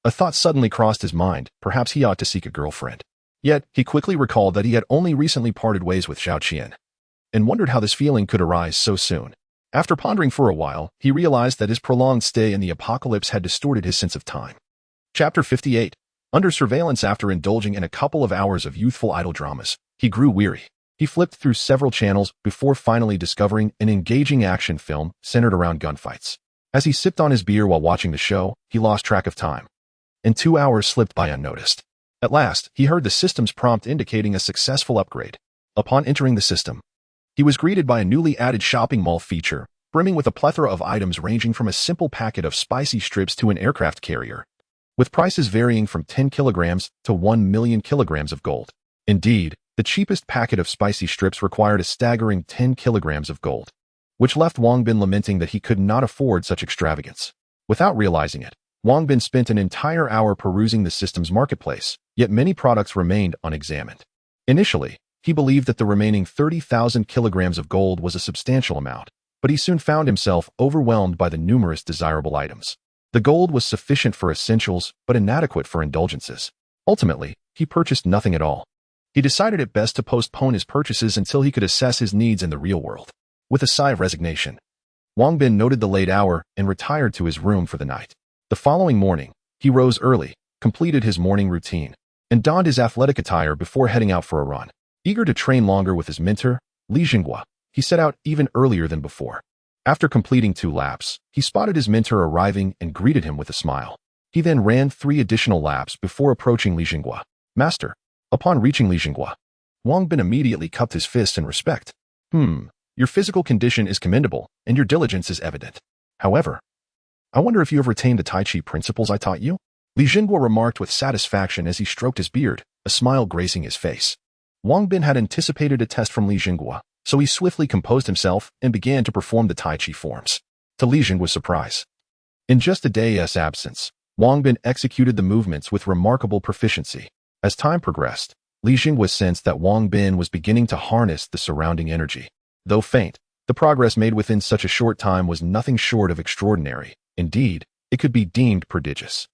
a thought suddenly crossed his mind, perhaps he ought to seek a girlfriend. Yet, he quickly recalled that he had only recently parted ways with Zhao Qian, and wondered how this feeling could arise so soon. After pondering for a while, he realized that his prolonged stay in the apocalypse had distorted his sense of time. Chapter 58. Under surveillance. After indulging in a couple of hours of youthful idol dramas, he grew weary. He flipped through several channels before finally discovering an engaging action film centered around gunfights. As he sipped on his beer while watching the show, he lost track of time, and 2 hours slipped by unnoticed. At last, he heard the system's prompt indicating a successful upgrade. Upon entering the system, he was greeted by a newly added shopping mall feature, brimming with a plethora of items ranging from a simple packet of spicy strips to an aircraft carrier, with prices varying from 10 kilograms to 1 million kilograms of gold. Indeed, the cheapest packet of spicy strips required a staggering 10 kilograms of gold, which left Wang Bin lamenting that he could not afford such extravagance. Without realizing it, Wang Bin spent an entire hour perusing the system's marketplace, yet many products remained unexamined. Initially, he believed that the remaining 30,000 kilograms of gold was a substantial amount, but he soon found himself overwhelmed by the numerous desirable items. The gold was sufficient for essentials, but inadequate for indulgences. Ultimately, he purchased nothing at all. He decided it best to postpone his purchases until he could assess his needs in the real world. With a sigh of resignation, Wang Bin noted the late hour and retired to his room for the night. The following morning, he rose early, completed his morning routine, and donned his athletic attire before heading out for a run. Eager to train longer with his mentor, Li Jinghua, he set out even earlier than before. After completing 2 laps, he spotted his mentor arriving and greeted him with a smile. He then ran 3 additional laps before approaching Li Jinghua. Master. Upon reaching Li Jinghua, Wang Bin immediately cupped his fists in respect. Your physical condition is commendable, and your diligence is evident. However, I wonder if you have retained the Tai Chi principles I taught you? Li Jinghua remarked with satisfaction as he stroked his beard, a smile gracing his face. Wang Bin had anticipated a test from Li Jinghua, so he swiftly composed himself and began to perform the Tai Chi forms. To Li Jinghua's surprise, in just a day's absence, Wang Bin executed the movements with remarkable proficiency. As time progressed, Li Jinghua sensed that Wang Bin was beginning to harness the surrounding energy. Though faint, the progress made within such a short time was nothing short of extraordinary. Indeed, it could be deemed prodigious.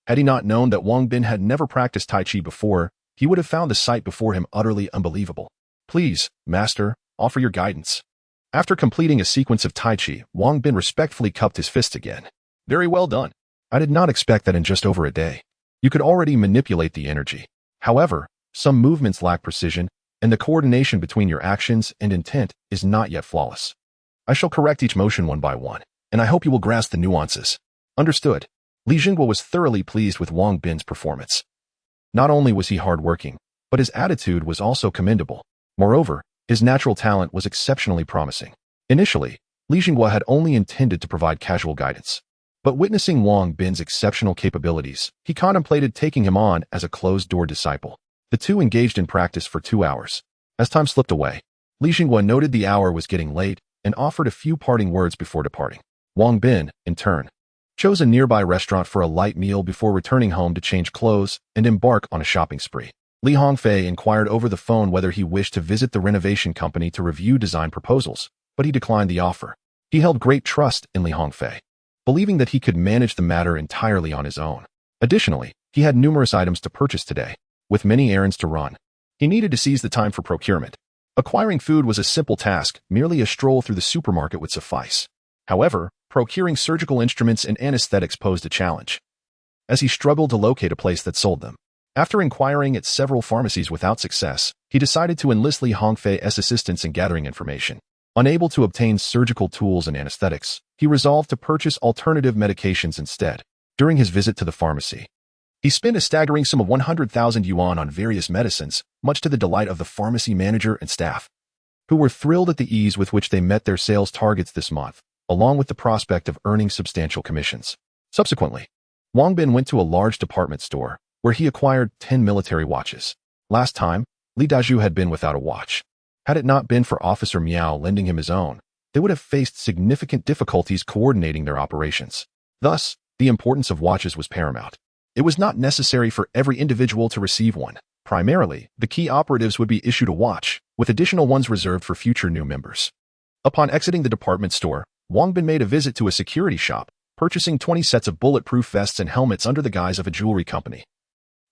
Had he not known that Wang Bin had never practiced Tai Chi before, he would have found the sight before him utterly unbelievable. Please, master, offer your guidance. After completing a sequence of Tai Chi, Wang Bin respectfully cupped his fist again. Very well done. I did not expect that in just over a day. You could already manipulate the energy. However, some movements lack precision, and the coordination between your actions and intent is not yet flawless. I shall correct each motion one by one, and I hope you will grasp the nuances. Understood. Li Jinghua was thoroughly pleased with Wang Bin's performance. Not only was he hardworking, but his attitude was also commendable. Moreover, his natural talent was exceptionally promising. Initially, Li Jinghua had only intended to provide casual guidance. But witnessing Wang Bin's exceptional capabilities, he contemplated taking him on as a closed-door disciple. The two engaged in practice for 2 hours. As time slipped away, Li Jinghua noted the hour was getting late and offered a few parting words before departing. Wang Bin, in turn, chose a nearby restaurant for a light meal before returning home to change clothes and embark on a shopping spree. Li Hongfei inquired over the phone whether he wished to visit the renovation company to review design proposals, but he declined the offer. He held great trust in Li Hongfei, believing that he could manage the matter entirely on his own. Additionally, he had numerous items to purchase today, with many errands to run. He needed to seize the time for procurement. Acquiring food was a simple task, merely a stroll through the supermarket would suffice. However, procuring surgical instruments and anesthetics posed a challenge, as he struggled to locate a place that sold them. After inquiring at several pharmacies without success, he decided to enlist Li Hongfei's assistance in gathering information. Unable to obtain surgical tools and anesthetics, he resolved to purchase alternative medications instead. During his visit to the pharmacy, he spent a staggering sum of 100,000 yuan on various medicines, much to the delight of the pharmacy manager and staff, who were thrilled at the ease with which they met their sales targets this month, along with the prospect of earning substantial commissions. Subsequently, Wang Bin went to a large department store, where he acquired 10 military watches. Last time, Li Dazhu had been without a watch. Had it not been for Officer Miao lending him his own, they would have faced significant difficulties coordinating their operations. Thus, the importance of watches was paramount. It was not necessary for every individual to receive one. Primarily, the key operatives would be issued a watch, with additional ones reserved for future new members. Upon exiting the department store, Wang Bin made a visit to a security shop, purchasing 20 sets of bulletproof vests and helmets under the guise of a jewelry company,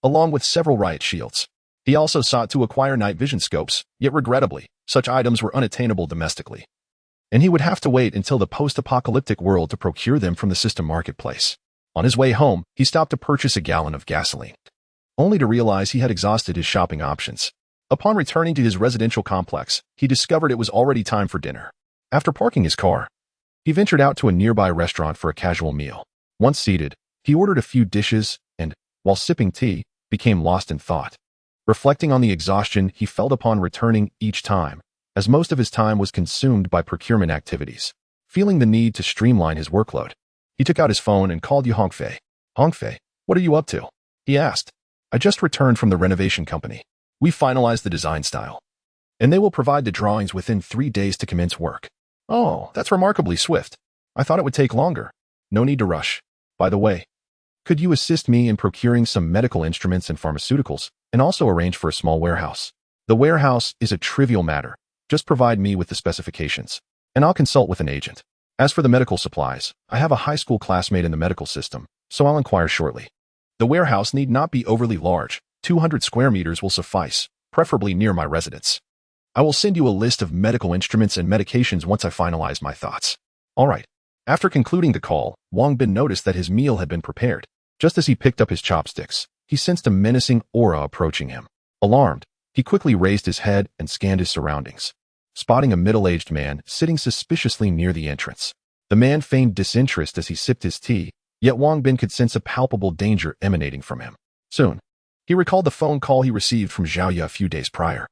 along with several riot shields. He also sought to acquire night vision scopes, yet regrettably, such items were unattainable domestically, and he would have to wait until the post-apocalyptic world to procure them from the system marketplace. On his way home, he stopped to purchase a gallon of gasoline, only to realize he had exhausted his shopping options. Upon returning to his residential complex, he discovered it was already time for dinner. After parking his car, he ventured out to a nearby restaurant for a casual meal. Once seated, he ordered a few dishes and, while sipping tea, became lost in thought, reflecting on the exhaustion he felt upon returning each time, as most of his time was consumed by procurement activities. feeling the need to streamline his workload. He took out his phone and called Yu Hongfei. Hongfei, what are you up to? He asked. I just returned from the renovation company. We finalized the design style, and they will provide the drawings within 3 days to commence work. Oh, that's remarkably swift. I thought it would take longer. No need to rush. By the way, could you assist me in procuring some medical instruments and pharmaceuticals, and also arrange for a small warehouse? The warehouse is a trivial matter. Just provide me with the specifications, and I'll consult with an agent. As for the medical supplies, I have a high school classmate in the medical system, so I'll inquire shortly. The warehouse need not be overly large. 200 square meters will suffice, preferably near my residence. I will send you a list of medical instruments and medications once I finalize my thoughts. All right. After concluding the call, Wang Bin noticed that his meal had been prepared. Just as he picked up his chopsticks, he sensed a menacing aura approaching him. Alarmed, he quickly raised his head and scanned his surroundings, spotting a middle-aged man sitting suspiciously near the entrance. The man feigned disinterest as he sipped his tea, yet Wang Bin could sense a palpable danger emanating from him. Soon, he recalled the phone call he received from Zhao a few days prior,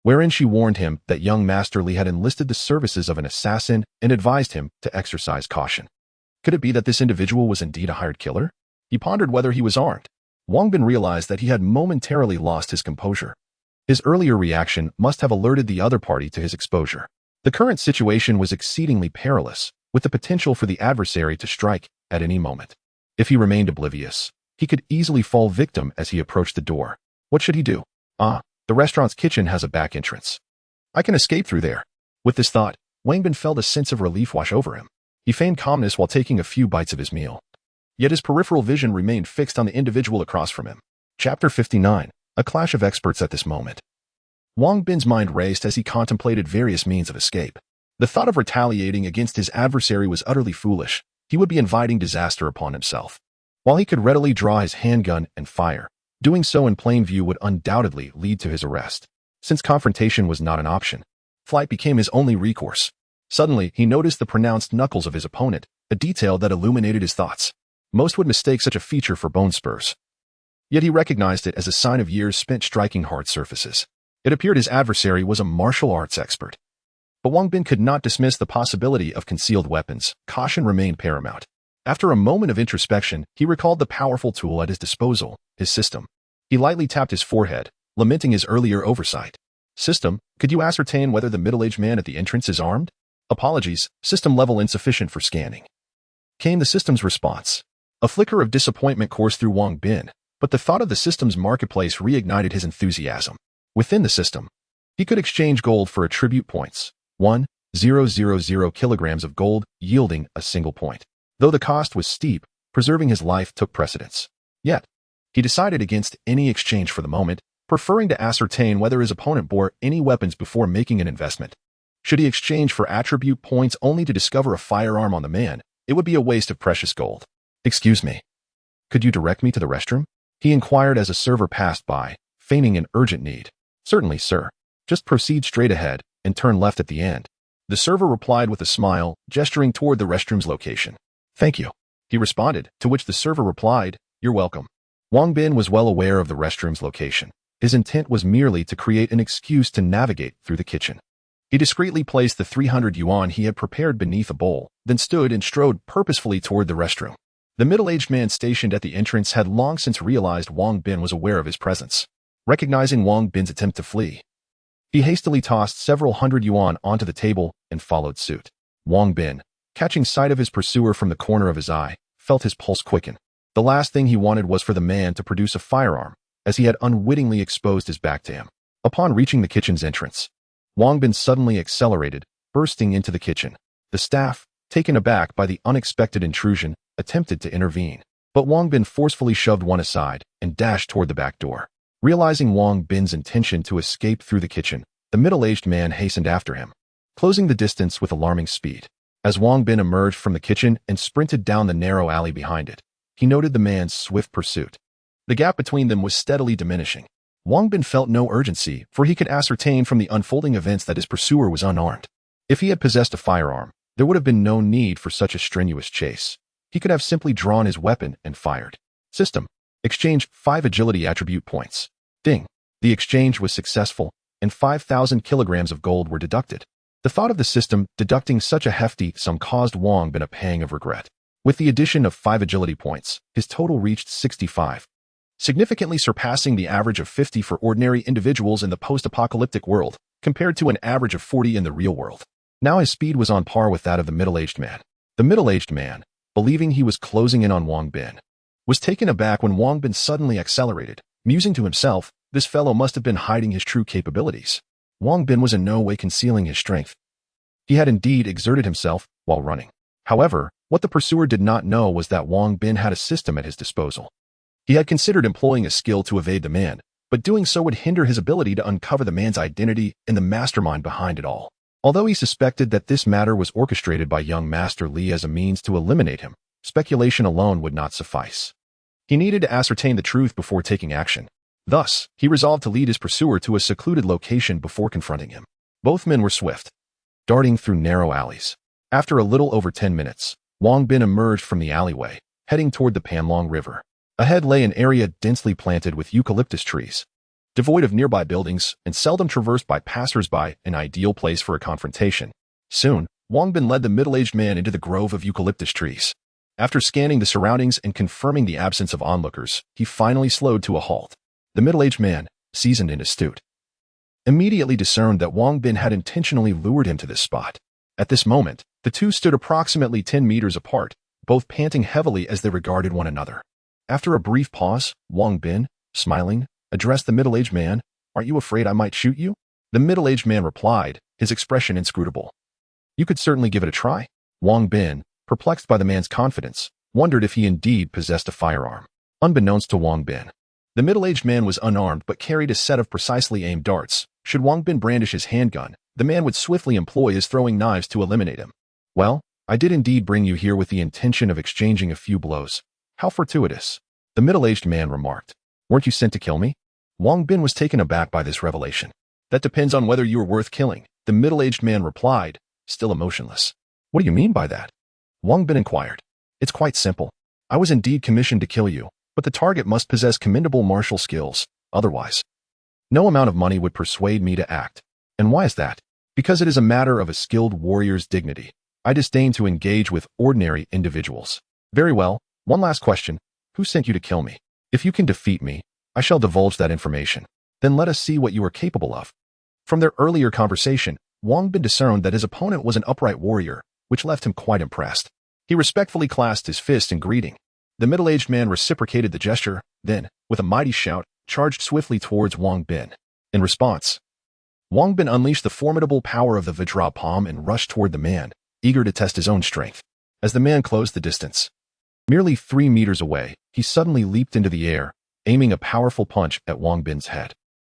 wherein she warned him that young Master Li had enlisted the services of an assassin and advised him to exercise caution. Could it be that this individual was indeed a hired killer? He pondered whether he was armed. Wang Bin realized that he had momentarily lost his composure. His earlier reaction must have alerted the other party to his exposure. The current situation was exceedingly perilous, with the potential for the adversary to strike at any moment. If he remained oblivious, he could easily fall victim as he approached the door. What should he do? The restaurant's kitchen has a back entrance. I can escape through there. With this thought, Wang Bin felt a sense of relief wash over him. He feigned calmness while taking a few bites of his meal. Yet his peripheral vision remained fixed on the individual across from him. Chapter 59. A clash of experts at this moment. Wang Bin's mind raced as he contemplated various means of escape. The thought of retaliating against his adversary was utterly foolish. He would be inviting disaster upon himself. While he could readily draw his handgun and fire, doing so in plain view would undoubtedly lead to his arrest. Since confrontation was not an option, flight became his only recourse. Suddenly, he noticed the pronounced knuckles of his opponent, a detail that illuminated his thoughts. Most would mistake such a feature for bone spurs. Yet he recognized it as a sign of years spent striking hard surfaces. It appeared his adversary was a martial arts expert. But Wang Bin could not dismiss the possibility of concealed weapons. Caution remained paramount. After a moment of introspection, he recalled the powerful tool at his disposal, his system. He lightly tapped his forehead, lamenting his earlier oversight. System, could you ascertain whether the middle-aged man at the entrance is armed? Apologies, system level insufficient for scanning. Came the system's response. A flicker of disappointment coursed through Wang Bin, but the thought of the system's marketplace reignited his enthusiasm. Within the system, he could exchange gold for attribute points, 1,000 kilograms of gold yielding a single point. Though the cost was steep, preserving his life took precedence. Yet, he decided against any exchange for the moment, preferring to ascertain whether his opponent bore any weapons before making an investment. Should he exchange for attribute points only to discover a firearm on the man, it would be a waste of precious gold. Excuse me. Could you direct me to the restroom? He inquired as a server passed by, feigning an urgent need. Certainly, sir. Just proceed straight ahead and turn left at the end. The server replied with a smile, gesturing toward the restroom's location. Thank you. He responded, to which the server replied, You're welcome. Wang Bin was well aware of the restroom's location. His intent was merely to create an excuse to navigate through the kitchen. He discreetly placed the 300 yuan he had prepared beneath a bowl, then stood and strode purposefully toward the restroom. The middle-aged man stationed at the entrance had long since realized Wang Bin was aware of his presence. Recognizing Wang Bin's attempt to flee, he hastily tossed several hundred yuan onto the table and followed suit. Wang Bin, catching sight of his pursuer from the corner of his eye, felt his pulse quicken. The last thing he wanted was for the man to produce a firearm, as he had unwittingly exposed his back to him. Upon reaching the kitchen's entrance, Wang Bin suddenly accelerated, bursting into the kitchen. The staff, taken aback by the unexpected intrusion, attempted to intervene, but Wang Bin forcefully shoved one aside and dashed toward the back door. Realizing Wang Bin's intention to escape through the kitchen, the middle-aged man hastened after him, closing the distance with alarming speed. As Wang Bin emerged from the kitchen and sprinted down the narrow alley behind it, he noted the man's swift pursuit. The gap between them was steadily diminishing. Wang Bin felt no urgency, for he could ascertain from the unfolding events that his pursuer was unarmed. If he had possessed a firearm, there would have been no need for such a strenuous chase. He could have simply drawn his weapon and fired. System. Exchange 5 agility attribute points. Ding. The exchange was successful, and 5,000 kilograms of gold were deducted. The thought of the system deducting such a hefty sum caused Wang Bin a pang of regret. With the addition of 5 agility points, his total reached 65, significantly surpassing the average of 50 for ordinary individuals in the post-apocalyptic world, compared to an average of 40 in the real world. Now his speed was on par with that of the middle-aged man. The middle-aged man, believing he was closing in on Wang Bin, was taken aback when Wang Bin suddenly accelerated, musing to himself, this fellow must have been hiding his true capabilities. Wang Bin was in no way concealing his strength. He had indeed exerted himself while running. However, what the pursuer did not know was that Wang Bin had a system at his disposal. He had considered employing a skill to evade the man, but doing so would hinder his ability to uncover the man's identity and the mastermind behind it all. Although he suspected that this matter was orchestrated by young Master Li as a means to eliminate him, speculation alone would not suffice. He needed to ascertain the truth before taking action. Thus, he resolved to lead his pursuer to a secluded location before confronting him. Both men were swift, darting through narrow alleys. After a little over 10 minutes, Wang Bin emerged from the alleyway, heading toward the Panlong River. Ahead lay an area densely planted with eucalyptus trees, devoid of nearby buildings and seldom traversed by passers-by, an ideal place for a confrontation. Soon, Wang Bin led the middle-aged man into the grove of eucalyptus trees. After scanning the surroundings and confirming the absence of onlookers, he finally slowed to a halt. The middle-aged man, seasoned and astute, immediately discerned that Wang Bin had intentionally lured him to this spot. At this moment, the two stood approximately 10 meters apart, both panting heavily as they regarded one another. After a brief pause, Wang Bin, smiling, addressed the middle-aged man, "Aren't you afraid I might shoot you?" The middle-aged man replied, his expression inscrutable. "You could certainly give it a try." Wang Bin, perplexed by the man's confidence, wondered if he indeed possessed a firearm. Unbeknownst to Wang Bin, the middle-aged man was unarmed but carried a set of precisely aimed darts. Should Wang Bin brandish his handgun, the man would swiftly employ his throwing knives to eliminate him. "Well, I did indeed bring you here with the intention of exchanging a few blows. How fortuitous," the middle-aged man remarked. "Weren't you sent to kill me?" Wang Bin was taken aback by this revelation. "That depends on whether you are worth killing," the middle-aged man replied, still emotionless. "What do you mean by that?" Wang Bin inquired. "It's quite simple. I was indeed commissioned to kill you, but the target must possess commendable martial skills, otherwise no amount of money would persuade me to act. And why is that? Because it is a matter of a skilled warrior's dignity. I disdain to engage with ordinary individuals." "Very well, one last question. Who sent you to kill me? If you can defeat me, I shall divulge that information. Then let us see what you are capable of." From their earlier conversation, Wang Bin discerned that his opponent was an upright warrior, which left him quite impressed. He respectfully clasped his fist in greeting. The middle-aged man reciprocated the gesture, then, with a mighty shout, charged swiftly towards Wang Bin. In response, Wang Bin unleashed the formidable power of the Vajra palm and rushed toward the man, eager to test his own strength. As the man closed the distance, merely 3 meters away, he suddenly leaped into the air, aiming a powerful punch at Wang Bin's head.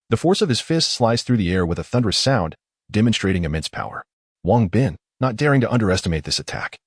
The force of his fist sliced through the air with a thunderous sound, demonstrating immense power. Wang Bin, not daring to underestimate this attack,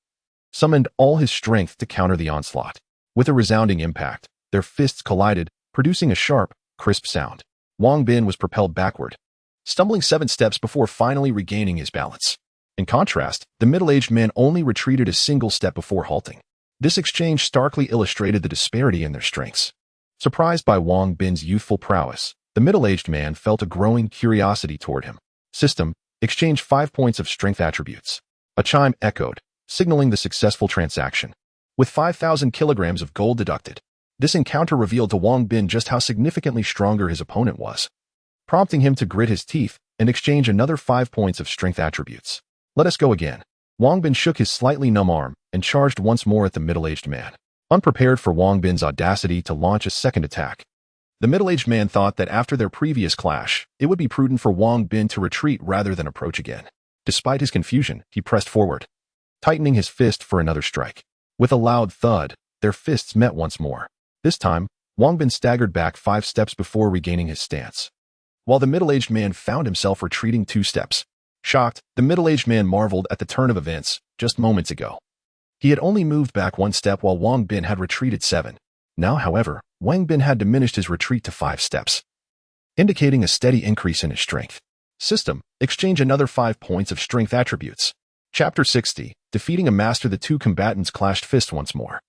summoned all his strength to counter the onslaught. With a resounding impact, their fists collided, producing a sharp, crisp sound. Wang Bin was propelled backward, stumbling 7 steps before finally regaining his balance. In contrast, the middle-aged man only retreated a single step before halting. This exchange starkly illustrated the disparity in their strengths. Surprised by Wang Bin's youthful prowess, the middle-aged man felt a growing curiosity toward him. System, exchange 5 points of strength attributes. A chime echoed, signaling the successful transaction. With 5,000 kilograms of gold deducted, this encounter revealed to Wang Bin just how significantly stronger his opponent was, prompting him to grit his teeth and exchange another 5 points of strength attributes. "Let us go again." Wang Bin shook his slightly numb arm and charged once more at the middle-aged man, unprepared for Wang Bin's audacity to launch a second attack. The middle-aged man thought that after their previous clash, it would be prudent for Wang Bin to retreat rather than approach again. Despite his confusion, he pressed forward, tightening his fist for another strike. With a loud thud, their fists met once more. This time, Wang Bin staggered back 5 steps before regaining his stance, while the middle-aged man found himself retreating 2 steps. Shocked, the middle-aged man marveled at the turn of events just moments ago. He had only moved back 1 step while Wang Bin had retreated 7. Now, however, Wang Bin had diminished his retreat to 5 steps, indicating a steady increase in his strength. System, exchange another 5 points of strength attributes. Chapter 60, defeating a master. The 2 combatants clashed fists once more,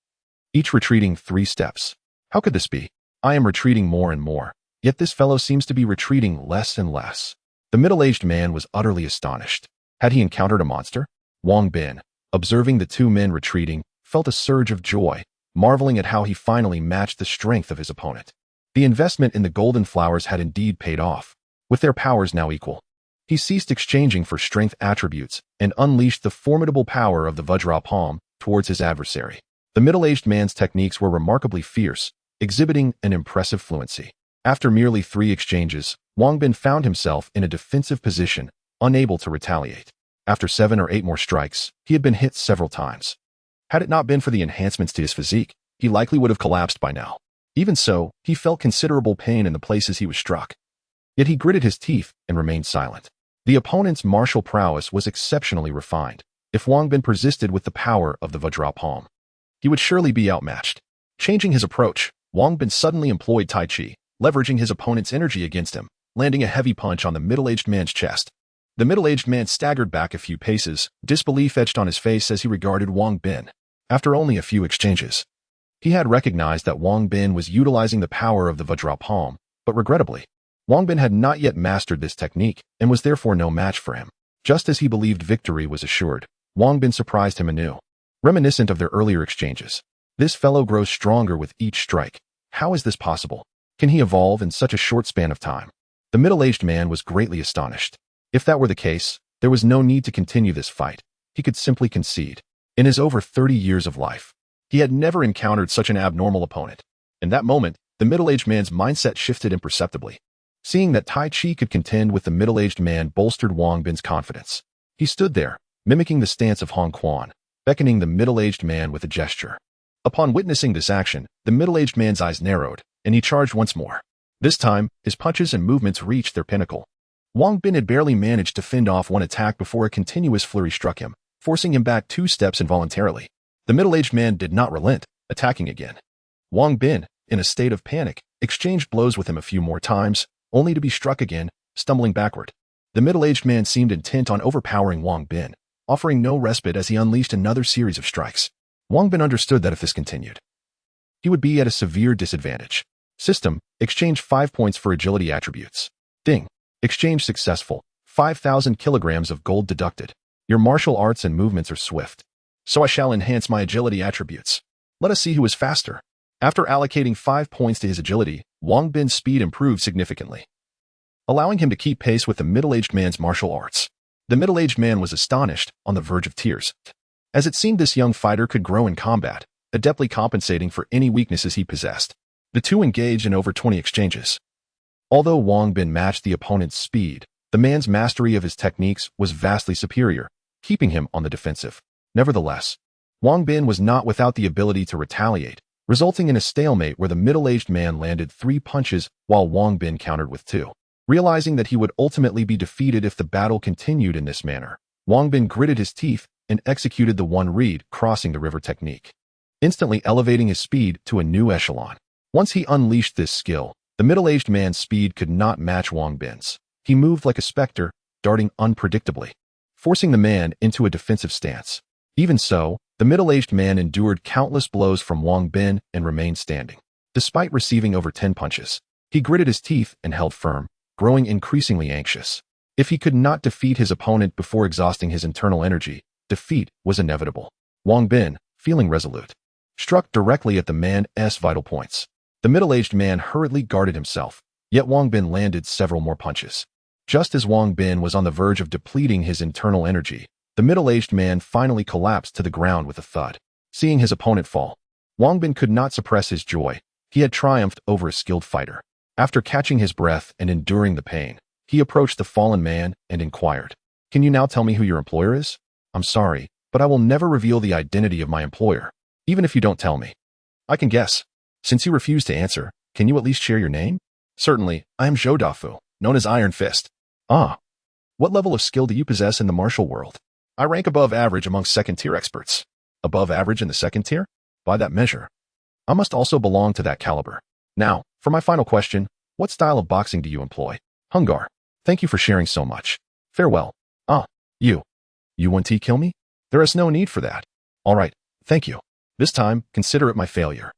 each retreating 3 steps. How could this be? I am retreating more and more, yet this fellow seems to be retreating less and less. The middle-aged man was utterly astonished. Had he encountered a monster? Wang Bin, observing the two men retreating, felt a surge of joy, marveling at how he finally matched the strength of his opponent. The investment in the golden flowers had indeed paid off, with their powers now equal. He ceased exchanging for strength attributes and unleashed the formidable power of the Vajra palm towards his adversary. The middle-aged man's techniques were remarkably fierce, exhibiting an impressive fluency. After merely 3 exchanges, Wang Bin found himself in a defensive position, unable to retaliate. After 7 or 8 more strikes, he had been hit several times. Had it not been for the enhancements to his physique, he likely would have collapsed by now. Even so, he felt considerable pain in the places he was struck. Yet he gritted his teeth and remained silent. The opponent's martial prowess was exceptionally refined. If Wang Bin persisted with the power of the Vajra palm, he would surely be outmatched. Changing his approach, Wang Bin suddenly employed Tai Chi, leveraging his opponent's energy against him, landing a heavy punch on the middle-aged man's chest. The middle-aged man staggered back a few paces, disbelief etched on his face as he regarded Wang Bin. After only a few exchanges, he had recognized that Wang Bin was utilizing the power of the Vajra palm, but regrettably, Wang Bin had not yet mastered this technique and was therefore no match for him. Just as he believed victory was assured, Wang Bin surprised him anew. Reminiscent of their earlier exchanges, this fellow grows stronger with each strike. How is this possible? Can he evolve in such a short span of time? The middle-aged man was greatly astonished. If that were the case, there was no need to continue this fight. He could simply concede. In his over 30 years of life, he had never encountered such an abnormal opponent. In that moment, the middle-aged man's mindset shifted imperceptibly. Seeing that Tai Chi could contend with the middle-aged man bolstered Wang Bin's confidence. He stood there, mimicking the stance of Hong Quan, beckoning the middle-aged man with a gesture. Upon witnessing this action, the middle-aged man's eyes narrowed, and he charged once more. This time, his punches and movements reached their pinnacle. Wang Bin had barely managed to fend off one attack before a continuous flurry struck him, forcing him back 2 steps involuntarily. The middle-aged man did not relent, attacking again. Wang Bin, in a state of panic, exchanged blows with him a few more times, only to be struck again, stumbling backward. The middle-aged man seemed intent on overpowering Wang Bin, offering no respite as he unleashed another series of strikes. Wang Bin understood that if this continued, he would be at a severe disadvantage. System, exchange 5 points for agility attributes. Ding. Exchange successful. 5,000 kilograms of gold deducted. Your martial arts and movements are swift. So I shall enhance my agility attributes. Let us see who is faster. After allocating 5 points to his agility, Wang Bin's speed improved significantly, allowing him to keep pace with the middle-aged man's martial arts. The middle-aged man was astonished, on the verge of tears, as it seemed this young fighter could grow in combat, adeptly compensating for any weaknesses he possessed. The two engaged in over 20 exchanges. Although Wang Bin matched the opponent's speed, the man's mastery of his techniques was vastly superior, keeping him on the defensive. Nevertheless, Wang Bin was not without the ability to retaliate, resulting in a stalemate where the middle-aged man landed 3 punches while Wang Bin countered with 2. Realizing that he would ultimately be defeated if the battle continued in this manner, Wang Bin gritted his teeth and executed the one reed crossing the river technique, instantly elevating his speed to a new echelon. Once he unleashed this skill, the middle-aged man's speed could not match Wang Bin's. He moved like a specter, darting unpredictably, forcing the man into a defensive stance. Even so, the middle-aged man endured countless blows from Wang Bin and remained standing. Despite receiving over 10 punches, he gritted his teeth and held firm, growing increasingly anxious. If he could not defeat his opponent before exhausting his internal energy, defeat was inevitable. Wang Bin, feeling resolute, struck directly at the man's vital points. The middle-aged man hurriedly guarded himself, yet Wang Bin landed several more punches. Just as Wang Bin was on the verge of depleting his internal energy, the middle-aged man finally collapsed to the ground with a thud. Seeing his opponent fall, Wang Bin could not suppress his joy. He had triumphed over a skilled fighter. After catching his breath and enduring the pain, he approached the fallen man and inquired, "Can you now tell me who your employer is?" "I'm sorry, but I will never reveal the identity of my employer, even if you don't tell me." "I can guess. Since you refuse to answer, can you at least share your name?" "Certainly, I am Zhao Dafu, known as Iron Fist." "Ah. What level of skill do you possess in the martial world?" "I rank above average among second-tier experts." "Above average in the second tier? By that measure, I must also belong to that caliber. Now, for my final question, what style of boxing do you employ?" "Hungar. Thank you for sharing so much. Farewell." "Ah, you. You want to kill me?" "There is no need for that." "All right, thank you. This time, consider it my failure.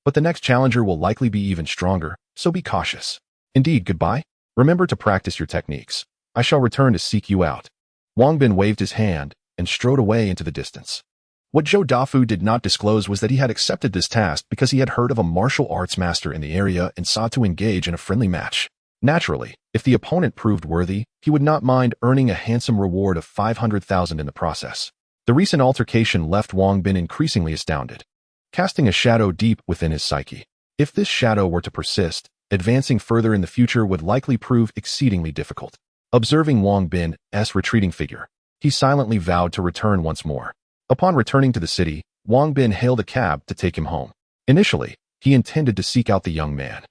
But the next challenger will likely be even stronger, so be cautious. Indeed, goodbye. Remember to practice your techniques. I shall return to seek you out." Wang Bin waved his hand and strode away into the distance. What Zhou Dafu did not disclose was that he had accepted this task because he had heard of a martial arts master in the area and sought to engage in a friendly match. Naturally, if the opponent proved worthy, he would not mind earning a handsome reward of 500,000 in the process. The recent altercation left Wang Bin increasingly astounded, casting a shadow deep within his psyche. If this shadow were to persist, advancing further in the future would likely prove exceedingly difficult. Observing Wang Bin's retreating figure, he silently vowed to return once more. Upon returning to the city, Wang Bin hailed a cab to take him home. Initially, he intended to seek out the young man,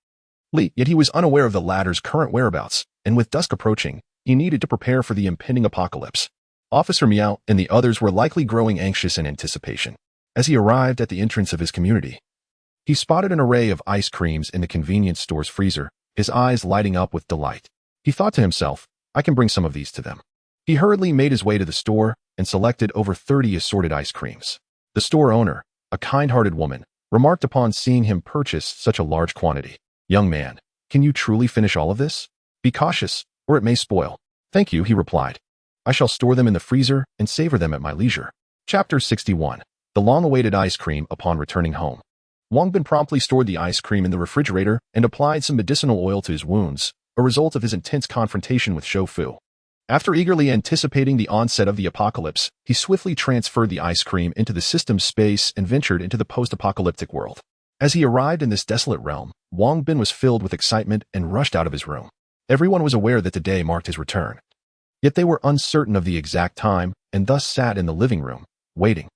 yet he was unaware of the latter's current whereabouts, and with dusk approaching, he needed to prepare for the impending apocalypse. Officer Miao and the others were likely growing anxious in anticipation. As he arrived at the entrance of his community, he spotted an array of ice creams in the convenience store's freezer, his eyes lighting up with delight. He thought to himself, I can bring some of these to them. He hurriedly made his way to the store and selected over 30 assorted ice creams. The store owner, a kind-hearted woman, remarked upon seeing him purchase such a large quantity. Young man, can you truly finish all of this? Be cautious, or it may spoil. Thank you, he replied. I shall store them in the freezer and savor them at my leisure. Chapter 61. The long-awaited ice cream upon returning home. Wang Bin promptly stored the ice cream in the refrigerator and applied some medicinal oil to his wounds, a result of his intense confrontation with Shou Fu. After eagerly anticipating the onset of the apocalypse, he swiftly transferred the ice cream into the system's space and ventured into the post-apocalyptic world. As he arrived in this desolate realm, Wang Bin was filled with excitement and rushed out of his room. Everyone was aware that today marked his return. Yet they were uncertain of the exact time and thus sat in the living room, waiting.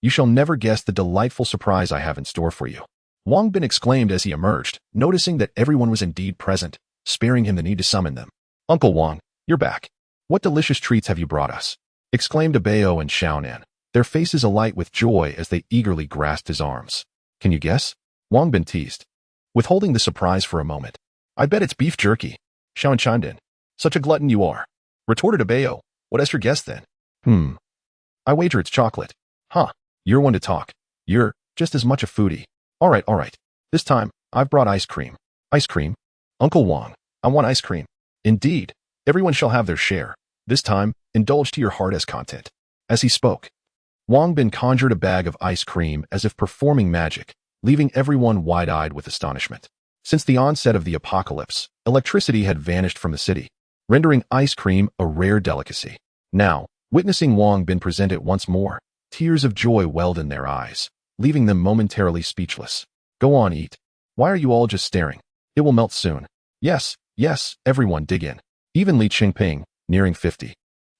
You shall never guess the delightful surprise I have in store for you. Wang Bin exclaimed as he emerged, noticing that everyone was indeed present, sparing him the need to summon them. Uncle Wang, you're back. What delicious treats have you brought us? Exclaimed Bao and Xiaonan, their faces alight with joy as they eagerly grasped his arms. Can you guess? Wang Bin teased, withholding the surprise for a moment. I bet it's beef jerky. Xiao chimed in. Such a glutton you are. Retorted Bao. What has your guess then? I wager it's chocolate. You're one to talk. You're just as much a foodie. All right. This time, I've brought ice cream. Ice cream? Uncle Wang, I want ice cream. Indeed. Everyone shall have their share. This time, indulge to your heart as content. As he spoke, Wang Bin conjured a bag of ice cream as if performing magic, leaving everyone wide-eyed with astonishment. Since the onset of the apocalypse, electricity had vanished from the city, rendering ice cream a rare delicacy. Now, witnessing Wang Bin present it once more, tears of joy welled in their eyes, leaving them momentarily speechless. Go on, eat. Why are you all just staring? It will melt soon. Yes, everyone dig in. Even Li Qingping, nearing 50,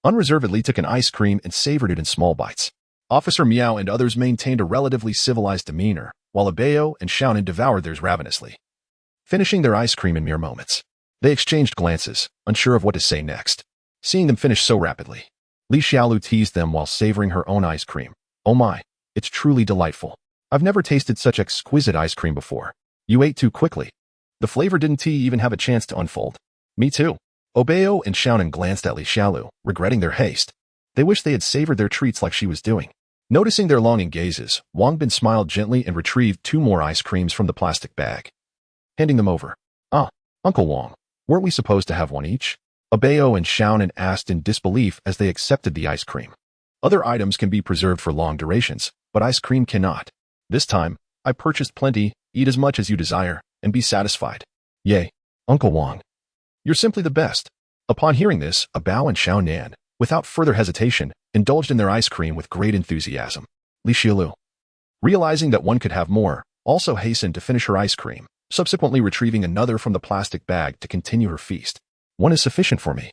unreservedly took an ice cream and savored it in small bites. Officer Miao and others maintained a relatively civilized demeanor, while Bao and Xiaonan devoured theirs ravenously, finishing their ice cream in mere moments. They exchanged glances, unsure of what to say next. Seeing them finish so rapidly, Li Xiaolu teased them while savoring her own ice cream. Oh my, it's truly delightful. I've never tasted such exquisite ice cream before. You ate too quickly. The flavor didn't even have a chance to unfold. Me too. Bao and Xiaonan glanced at Li Xiaolu, regretting their haste. They wished they had savored their treats like she was doing. Noticing their longing gazes, Wang Bin smiled gently and retrieved 2 more ice creams from the plastic bag, handing them over. Uncle Wang, weren't we supposed to have one each? Bao and Xiaonan asked in disbelief as they accepted the ice cream. Other items can be preserved for long durations, but ice cream cannot. This time, I purchased plenty. Eat as much as you desire, and be satisfied. Yay, Uncle Wang. You're simply the best. Upon hearing this, Bao and Xiaonan, without further hesitation, indulged in their ice cream with great enthusiasm. Li Xiaolu, realizing that one could have more, also hastened to finish her ice cream, subsequently retrieving another from the plastic bag to continue her feast. One is sufficient for me.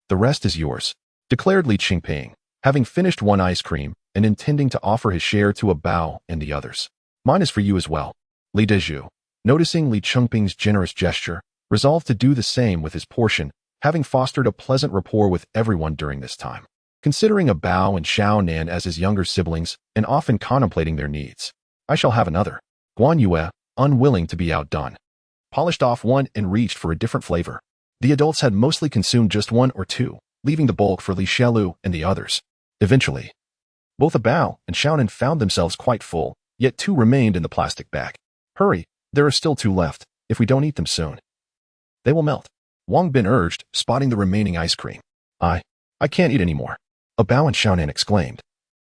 The rest is yours, declared Li Qingping, having finished one ice cream and intending to offer his share to Bao and the others. Mine is for you as well. Li Dezhu, noticing Li Qingping's generous gesture, resolved to do the same with his portion, having fostered a pleasant rapport with everyone during this time. Considering Bao and Xiaonan as his younger siblings and often contemplating their needs. I shall have another. Guan Yue, unwilling to be outdone, polished off one and reached for a different flavor. The adults had mostly consumed just 1 or 2, leaving the bulk for Li Xiaolu and the others. Eventually, both Bao and Xiaonan found themselves quite full, yet 2 remained in the plastic bag. Hurry, there are still 2 left. If we don't eat them soon, they will melt. Wang Bin urged, spotting the remaining ice cream. I can't eat anymore. Bao and Xiaonan exclaimed,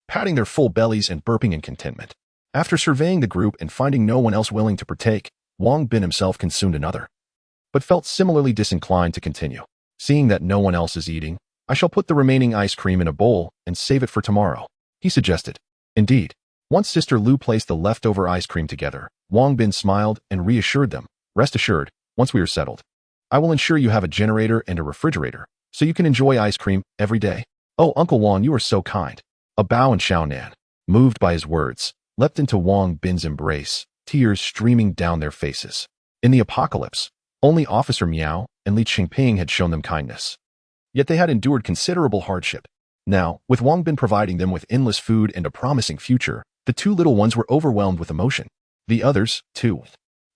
patting their full bellies and burping in contentment. After surveying the group and finding no one else willing to partake, Wang Bin himself consumed another, but felt similarly disinclined to continue. Seeing that no one else is eating, I shall put the remaining ice cream in a bowl and save it for tomorrow, he suggested. Indeed, once Sister Lu placed the leftover ice cream together, Wang Bin smiled and reassured them, rest assured, once we are settled, I will ensure you have a generator and a refrigerator, so you can enjoy ice cream every day. Oh, Uncle Wang, you are so kind. Bao and Xiaonan, moved by his words, leapt into Wang Bin's embrace, tears streaming down their faces. In the apocalypse, only Officer Miao and Li Qingping had shown them kindness. Yet they had endured considerable hardship. Now, with Wang Bin providing them with endless food and a promising future, the two little ones were overwhelmed with emotion. The others, too,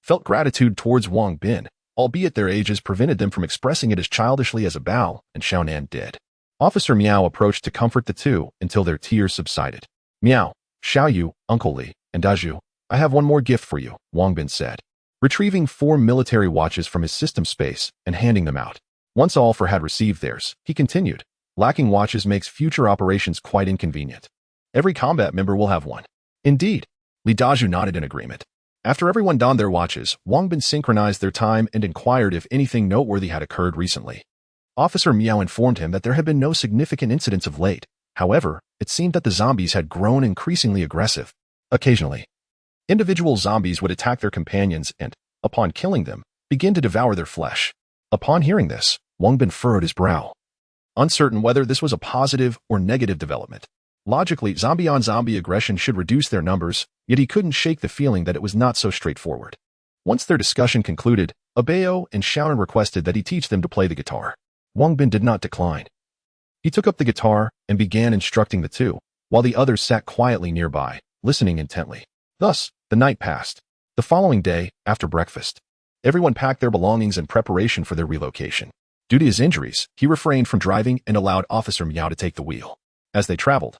felt gratitude towards Wang Bin, albeit their ages prevented them from expressing it as childishly as Bao and Xiaonan did. Officer Miao approached to comfort the two until their tears subsided. Miao, Xiaoyu, Uncle Li, and Dazhu, I have one more gift for you, Wang Bin said, retrieving 4 military watches from his system space and handing them out. Once all four had received theirs, he continued, lacking watches makes future operations quite inconvenient. Every combat member will have one. Indeed. Li Dazhu nodded in agreement. After everyone donned their watches, Wang Bin synchronized their time and inquired if anything noteworthy had occurred recently. Officer Miao informed him that there had been no significant incidents of late. However, it seemed that the zombies had grown increasingly aggressive. Occasionally, individual zombies would attack their companions and, upon killing them, begin to devour their flesh. Upon hearing this, Wang Bin furrowed his brow, uncertain whether this was a positive or negative development. Logically, zombie-on-zombie aggression should reduce their numbers, yet he couldn't shake the feeling that it was not so straightforward. Once their discussion concluded, Bao and Xiaonan requested that he teach them to play the guitar. Wang Bin did not decline. He took up the guitar and began instructing the two, while the others sat quietly nearby, listening intently. Thus, the night passed. The following day, after breakfast, everyone packed their belongings in preparation for their relocation. Due to his injuries, he refrained from driving and allowed Officer Miao to take the wheel. As they traveled,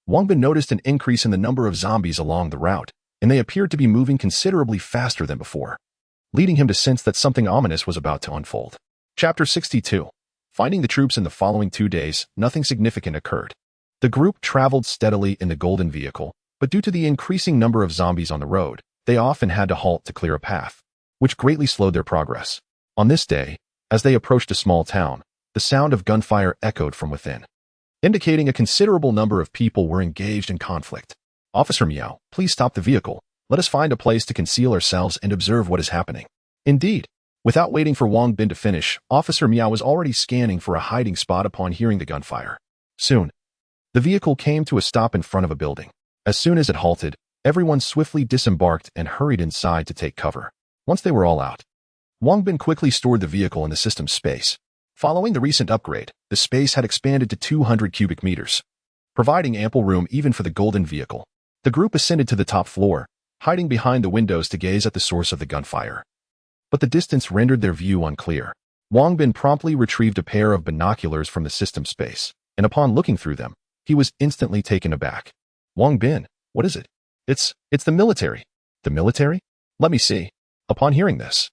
Wang Bin noticed an increase in the number of zombies along the route, and they appeared to be moving considerably faster than before, leading him to sense that something ominous was about to unfold. Chapter 62. Finding the troops in the following 2 days, nothing significant occurred. The group traveled steadily in the golden vehicle, but due to the increasing number of zombies on the road, they often had to halt to clear a path, which greatly slowed their progress. On this day, as they approached a small town, the sound of gunfire echoed from within, indicating a considerable number of people were engaged in conflict. Officer Miao, please stop the vehicle. Let us find a place to conceal ourselves and observe what is happening. Indeed, without waiting for Wang Bin to finish, Officer Miao was already scanning for a hiding spot upon hearing the gunfire. Soon, the vehicle came to a stop in front of a building. As soon as it halted, everyone swiftly disembarked and hurried inside to take cover. Once they were all out, Wang Bin quickly stored the vehicle in the system's space. Following the recent upgrade, the space had expanded to 200 cubic meters, providing ample room even for the golden vehicle. The group ascended to the top floor, hiding behind the windows to gaze at the source of the gunfire. But the distance rendered their view unclear. Wang Bin promptly retrieved a pair of binoculars from the system space, and upon looking through them, he was instantly taken aback. Wang Bin, what is it? It's the military. The military? Let me see. Upon hearing this,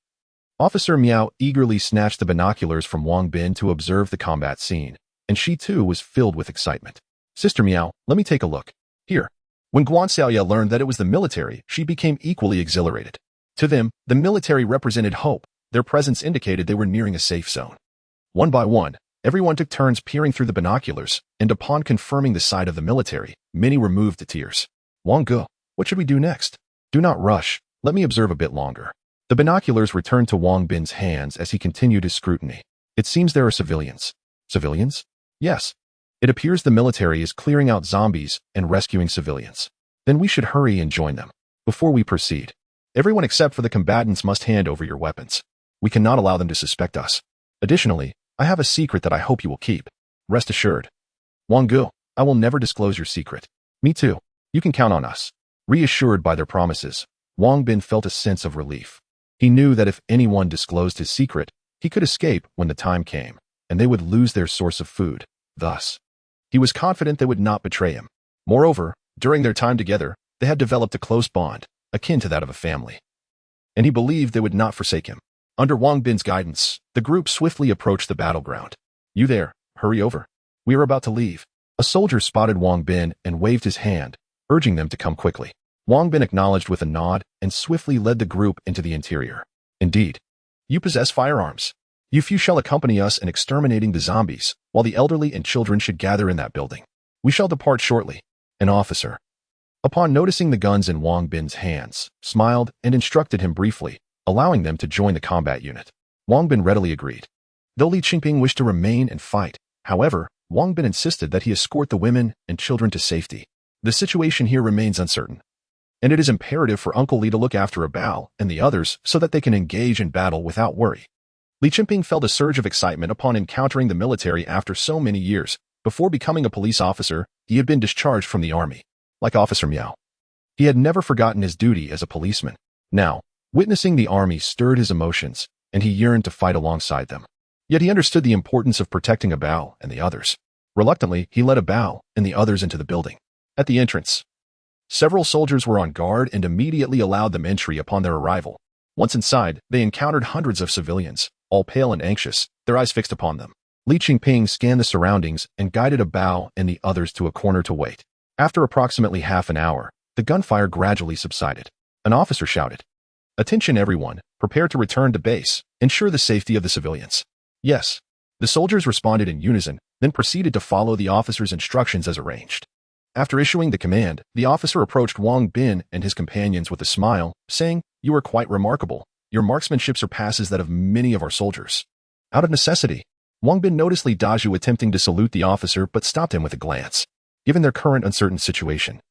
Officer Miao eagerly snatched the binoculars from Wang Bin to observe the combat scene, and she too was filled with excitement. Sister Miao, let me take a look. Here. When Guan Xiaoya learned that it was the military, she became equally exhilarated. To them, the military represented hope. Their presence indicated they were nearing a safe zone. One by one, everyone took turns peering through the binoculars, and upon confirming the side of the military, many were moved to tears. Wang Ge, what should we do next? Do not rush. Let me observe a bit longer. The binoculars returned to Wang Bin's hands as he continued his scrutiny. It seems there are civilians. Civilians? Yes. It appears the military is clearing out zombies and rescuing civilians. Then we should hurry and join them. Before we proceed, everyone except for the combatants must hand over your weapons. We cannot allow them to suspect us. Additionally, I have a secret that I hope you will keep. Rest assured. Wang Ge, I will never disclose your secret. Me too. You can count on us. Reassured by their promises, Wang Bin felt a sense of relief. He knew that if anyone disclosed his secret, he could escape when the time came, and they would lose their source of food. Thus, he was confident they would not betray him. Moreover, during their time together, they had developed a close bond, akin to that of a family. And he believed they would not forsake him. Under Wang Bin's guidance, the group swiftly approached the battleground. You there, hurry over. We are about to leave. A soldier spotted Wang Bin and waved his hand, urging them to come quickly. Wang Bin acknowledged with a nod and swiftly led the group into the interior. Indeed, you possess firearms. You few shall accompany us in exterminating the zombies, while the elderly and children should gather in that building. We shall depart shortly. An officer, upon noticing the guns in Wang Bin's hands, smiled and instructed him briefly, allowing them to join the combat unit. Wang Bin readily agreed. Though Li Qingping wished to remain and fight, however, Wang Bin insisted that he escort the women and children to safety. The situation here remains uncertain, and it is imperative for Uncle Li to look after Bao and the others so that they can engage in battle without worry. Li Qingping felt a surge of excitement upon encountering the military after so many years. Before becoming a police officer, he had been discharged from the army. Like Officer Miao, he had never forgotten his duty as a policeman. Now, witnessing the army stirred his emotions, and he yearned to fight alongside them. Yet he understood the importance of protecting Bao and the others. Reluctantly, he led Bao and the others into the building. At the entrance, several soldiers were on guard and immediately allowed them entry upon their arrival. Once inside, they encountered hundreds of civilians, all pale and anxious, their eyes fixed upon them. Li Qingping scanned the surroundings and guided Bao and the others to a corner to wait. After approximately half an hour, the gunfire gradually subsided. An officer shouted, "Attention everyone, prepare to return to base. Ensure the safety of the civilians." Yes. The soldiers responded in unison, then proceeded to follow the officer's instructions as arranged. After issuing the command, the officer approached Wang Bin and his companions with a smile, saying, "You are quite remarkable. Your marksmanship surpasses that of many of our soldiers." Out of necessity, Wang Bin noticed Li Dazhu attempting to salute the officer but stopped him with a glance. Given their current uncertain situation,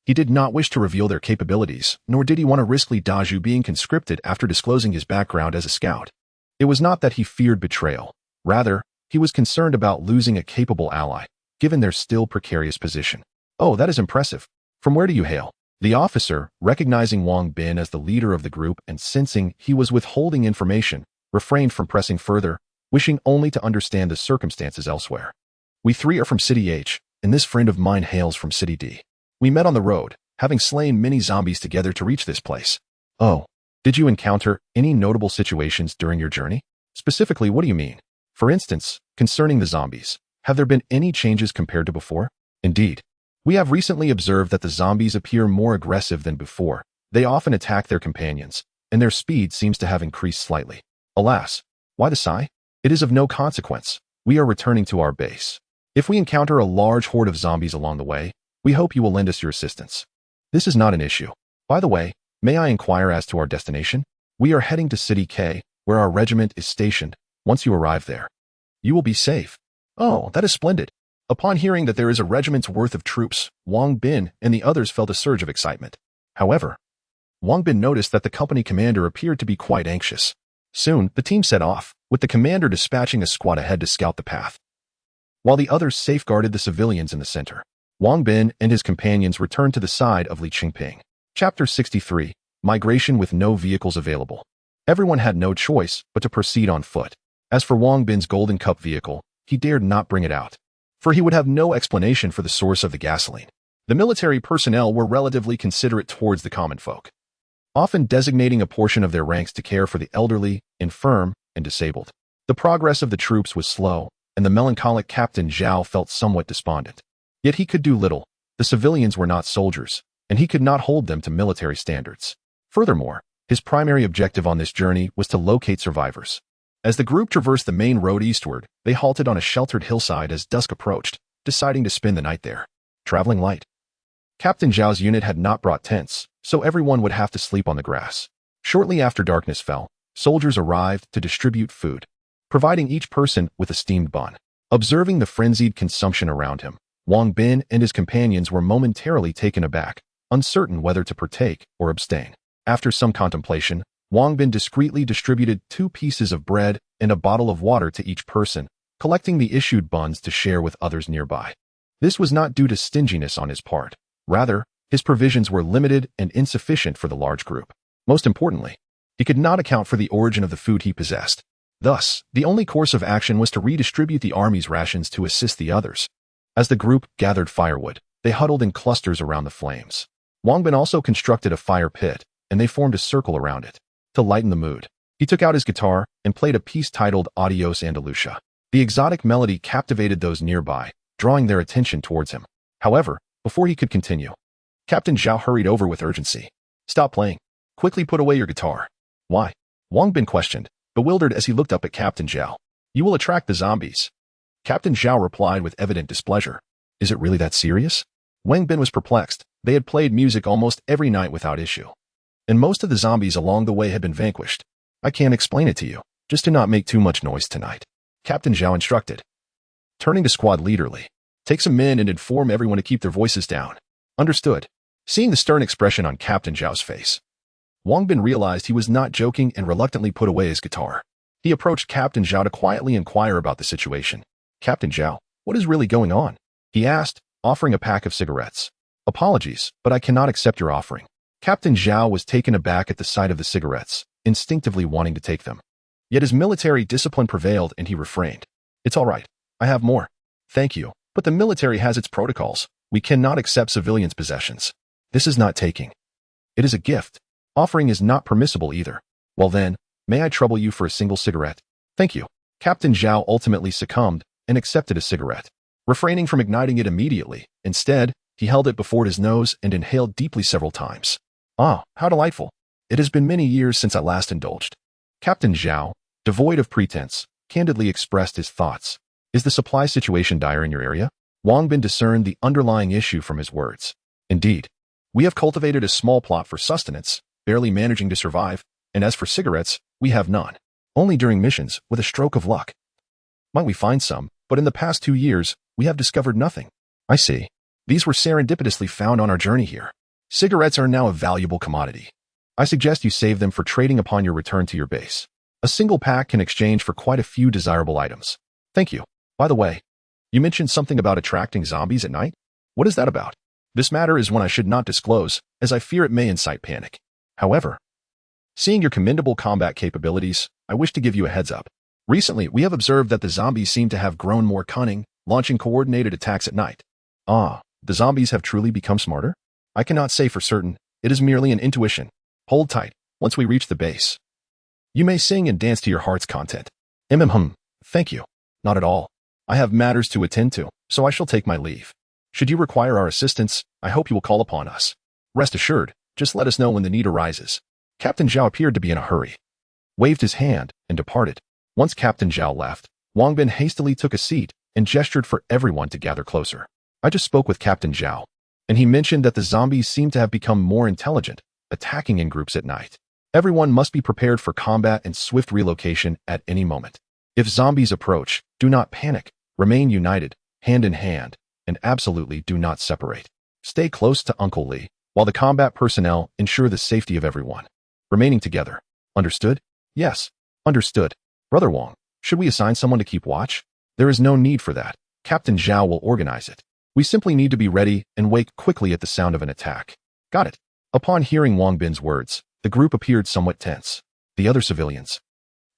he did not wish to reveal their capabilities, nor did he want to risk Li Dazhu being conscripted after disclosing his background as a scout. It was not that he feared betrayal. Rather, he was concerned about losing a capable ally, given their still precarious position. "Oh, that is impressive. From where do you hail?" The officer, recognizing Wang Bin as the leader of the group and sensing he was withholding information, refrained from pressing further, wishing only to understand the circumstances elsewhere. "We three are from City H, and this friend of mine hails from City D. We met on the road, having slain many zombies together to reach this place." "Oh, did you encounter any notable situations during your journey? Specifically, what do you mean? For instance, concerning the zombies, have there been any changes compared to before?" "Indeed. We have recently observed that the zombies appear more aggressive than before. They often attack their companions, and their speed seems to have increased slightly." "Alas, why the sigh? It is of no consequence. We are returning to our base. If we encounter a large horde of zombies along the way, we hope you will lend us your assistance." "This is not an issue. By the way, may I inquire as to our destination?" "We are heading to City K, where our regiment is stationed. Once you arrive there, you will be safe." "Oh, that is splendid." Upon hearing that there is a regiment's worth of troops, Wang Bin and the others felt a surge of excitement. However, Wang Bin noticed that the company commander appeared to be quite anxious. Soon, the team set off, with the commander dispatching a squad ahead to scout the path, while the others safeguarded the civilians in the center. Wang Bin and his companions returned to the side of Li Qingping. Chapter 63, Migration with no vehicles available. Everyone had no choice but to proceed on foot. As for Wang Bin's Golden Cup vehicle, he dared not bring it out, for he would have no explanation for the source of the gasoline. The military personnel were relatively considerate towards the common folk, often designating a portion of their ranks to care for the elderly, infirm, and disabled. The progress of the troops was slow, and the melancholic Captain Zhao felt somewhat despondent. Yet he could do little. The civilians were not soldiers, and he could not hold them to military standards. Furthermore, his primary objective on this journey was to locate survivors. As the group traversed the main road eastward, they halted on a sheltered hillside as dusk approached, deciding to spend the night there. Traveling light. Captain Zhao's unit had not brought tents, so everyone would have to sleep on the grass. Shortly after darkness fell, soldiers arrived to distribute food, providing each person with a steamed bun. Observing the frenzied consumption around him, Wang Bin and his companions were momentarily taken aback, uncertain whether to partake or abstain. After some contemplation, Wang Bin discreetly distributed 2 pieces of bread and a bottle of water to each person, collecting the issued buns to share with others nearby. This was not due to stinginess on his part. Rather, his provisions were limited and insufficient for the large group. Most importantly, he could not account for the origin of the food he possessed. Thus, the only course of action was to redistribute the army's rations to assist the others. As the group gathered firewood, they huddled in clusters around the flames. Wang Bin also constructed a fire pit, and they formed a circle around it. To lighten the mood, he took out his guitar and played a piece titled Adios Andalusia. The exotic melody captivated those nearby, drawing their attention towards him. However, before he could continue, Captain Zhao hurried over with urgency. Stop playing. Quickly put away your guitar. Why? Wang Bin questioned, bewildered as he looked up at Captain Zhao. You will attract the zombies. Captain Zhao replied with evident displeasure. Is it really that serious? Wang Bin was perplexed. They had played music almost every night without issue, and most of the zombies along the way had been vanquished. I can't explain it to you. Just do not make too much noise tonight, Captain Zhao instructed. Turning to squad leader Li, take some men and inform everyone to keep their voices down. Understood. Seeing the stern expression on Captain Zhao's face, Wang Bin realized he was not joking and reluctantly put away his guitar. He approached Captain Zhao to quietly inquire about the situation. Captain Zhao, what is really going on? He asked, offering a pack of cigarettes. Apologies, but I cannot accept your offering. Captain Zhao was taken aback at the sight of the cigarettes, instinctively wanting to take them. Yet his military discipline prevailed and he refrained. It's all right. I have more. Thank you. But the military has its protocols. We cannot accept civilians' possessions. This is not taking. It is a gift. Offering is not permissible either. Well then, may I trouble you for a single cigarette? Thank you. Captain Zhao ultimately succumbed and accepted a cigarette, refraining from igniting it immediately. Instead, he held it before his nose and inhaled deeply several times. Ah, how delightful. It has been many years since I last indulged. Captain Zhao, devoid of pretense, candidly expressed his thoughts. Is the supply situation dire in your area? Wang Bin discerned the underlying issue from his words. Indeed, we have cultivated a small plot for sustenance, barely managing to survive, and as for cigarettes, we have none. Only during missions, with a stroke of luck. Might we find some, but in the past 2 years, we have discovered nothing. I see. These were serendipitously found on our journey here. Cigarettes are now a valuable commodity. I suggest you save them for trading upon your return to your base. A single pack can exchange for quite a few desirable items. Thank you. By the way, you mentioned something about attracting zombies at night? What is that about? This matter is one I should not disclose, as I fear it may incite panic. However, seeing your commendable combat capabilities, I wish to give you a heads up. Recently, we have observed that the zombies seem to have grown more cunning, launching coordinated attacks at night. Ah, the zombies have truly become smarter? I cannot say for certain. It is merely an intuition. Hold tight. Once we reach the base, you may sing and dance to your heart's content. Thank you. Not at all. I have matters to attend to, so I shall take my leave. Should you require our assistance, I hope you will call upon us. Rest assured, just let us know when the need arises. Captain Zhao appeared to be in a hurry, waved his hand, and departed. Once Captain Zhao left, Wang Bin hastily took a seat and gestured for everyone to gather closer. I just spoke with Captain Zhao, and he mentioned that the zombies seem to have become more intelligent, attacking in groups at night. Everyone must be prepared for combat and swift relocation at any moment. If zombies approach, do not panic. Remain united, hand in hand, and absolutely do not separate. Stay close to Uncle Li, while the combat personnel ensure the safety of everyone. Remaining together. Understood? Yes. Understood. Brother Wang, should we assign someone to keep watch? There is no need for that. Captain Zhao will organize it. We simply need to be ready and wake quickly at the sound of an attack. Got it. Upon hearing Wang Bin's words, the group appeared somewhat tense. The other civilians,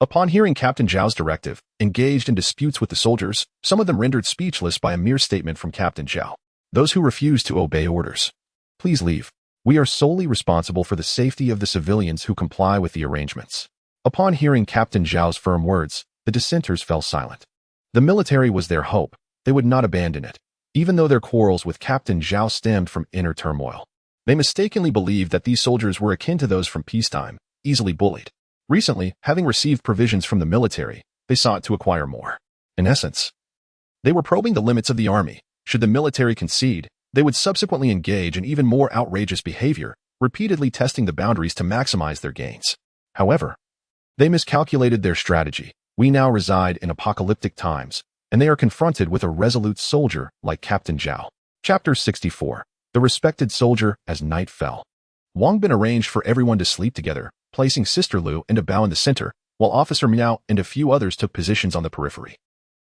upon hearing Captain Zhao's directive, engaged in disputes with the soldiers, some of them rendered speechless by a mere statement from Captain Zhao. Those who refused to obey orders, please leave. We are solely responsible for the safety of the civilians who comply with the arrangements. Upon hearing Captain Zhao's firm words, the dissenters fell silent. The military was their hope. They would not abandon it, even though their quarrels with Captain Zhao stemmed from inner turmoil. They mistakenly believed that these soldiers were akin to those from peacetime, easily bullied. Recently, having received provisions from the military, they sought to acquire more. In essence, they were probing the limits of the army. Should the military concede, they would subsequently engage in even more outrageous behavior, repeatedly testing the boundaries to maximize their gains. However, they miscalculated their strategy. We now reside in apocalyptic times, and they are confronted with a resolute soldier like Captain Zhao. Chapter 64. The Respected Soldier. As night fell, Wang Bin arranged for everyone to sleep together, placing Sister Lu and a Bao in the center, while Officer Miao and a few others took positions on the periphery.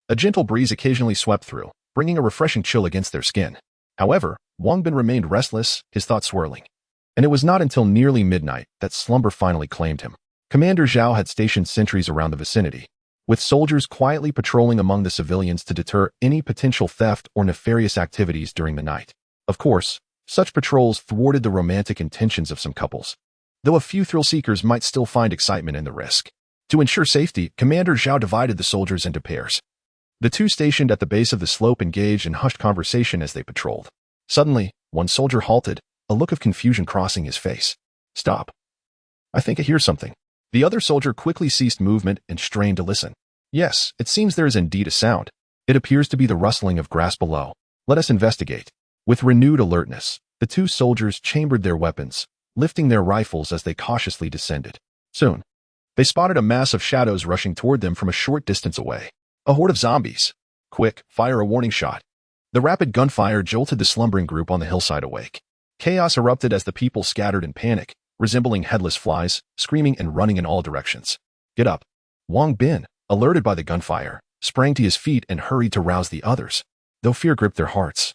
A gentle breeze occasionally swept through, bringing a refreshing chill against their skin. However, Wang Bin remained restless, his thoughts swirling. And it was not until nearly midnight that slumber finally claimed him. Commander Zhao had stationed sentries around the vicinity, with soldiers quietly patrolling among the civilians to deter any potential theft or nefarious activities during the night. Of course, such patrols thwarted the romantic intentions of some couples, though a few thrill-seekers might still find excitement in the risk. To ensure safety, Commander Zhao divided the soldiers into pairs. The two stationed at the base of the slope engaged in hushed conversation as they patrolled. Suddenly, one soldier halted, a look of confusion crossing his face. "Stop. I think I hear something." The other soldier quickly ceased movement and strained to listen. "Yes, it seems there is indeed a sound. It appears to be the rustling of grass below. Let us investigate." With renewed alertness, the two soldiers chambered their weapons, lifting their rifles as they cautiously descended. Soon, they spotted a mass of shadows rushing toward them from a short distance away. A horde of zombies. "Quick, fire a warning shot." The rapid gunfire jolted the slumbering group on the hillside awake. Chaos erupted as the people scattered in panic, resembling headless flies, screaming and running in all directions. "Get up." Wang Bin, alerted by the gunfire, sprang to his feet and hurried to rouse the others, though fear gripped their hearts.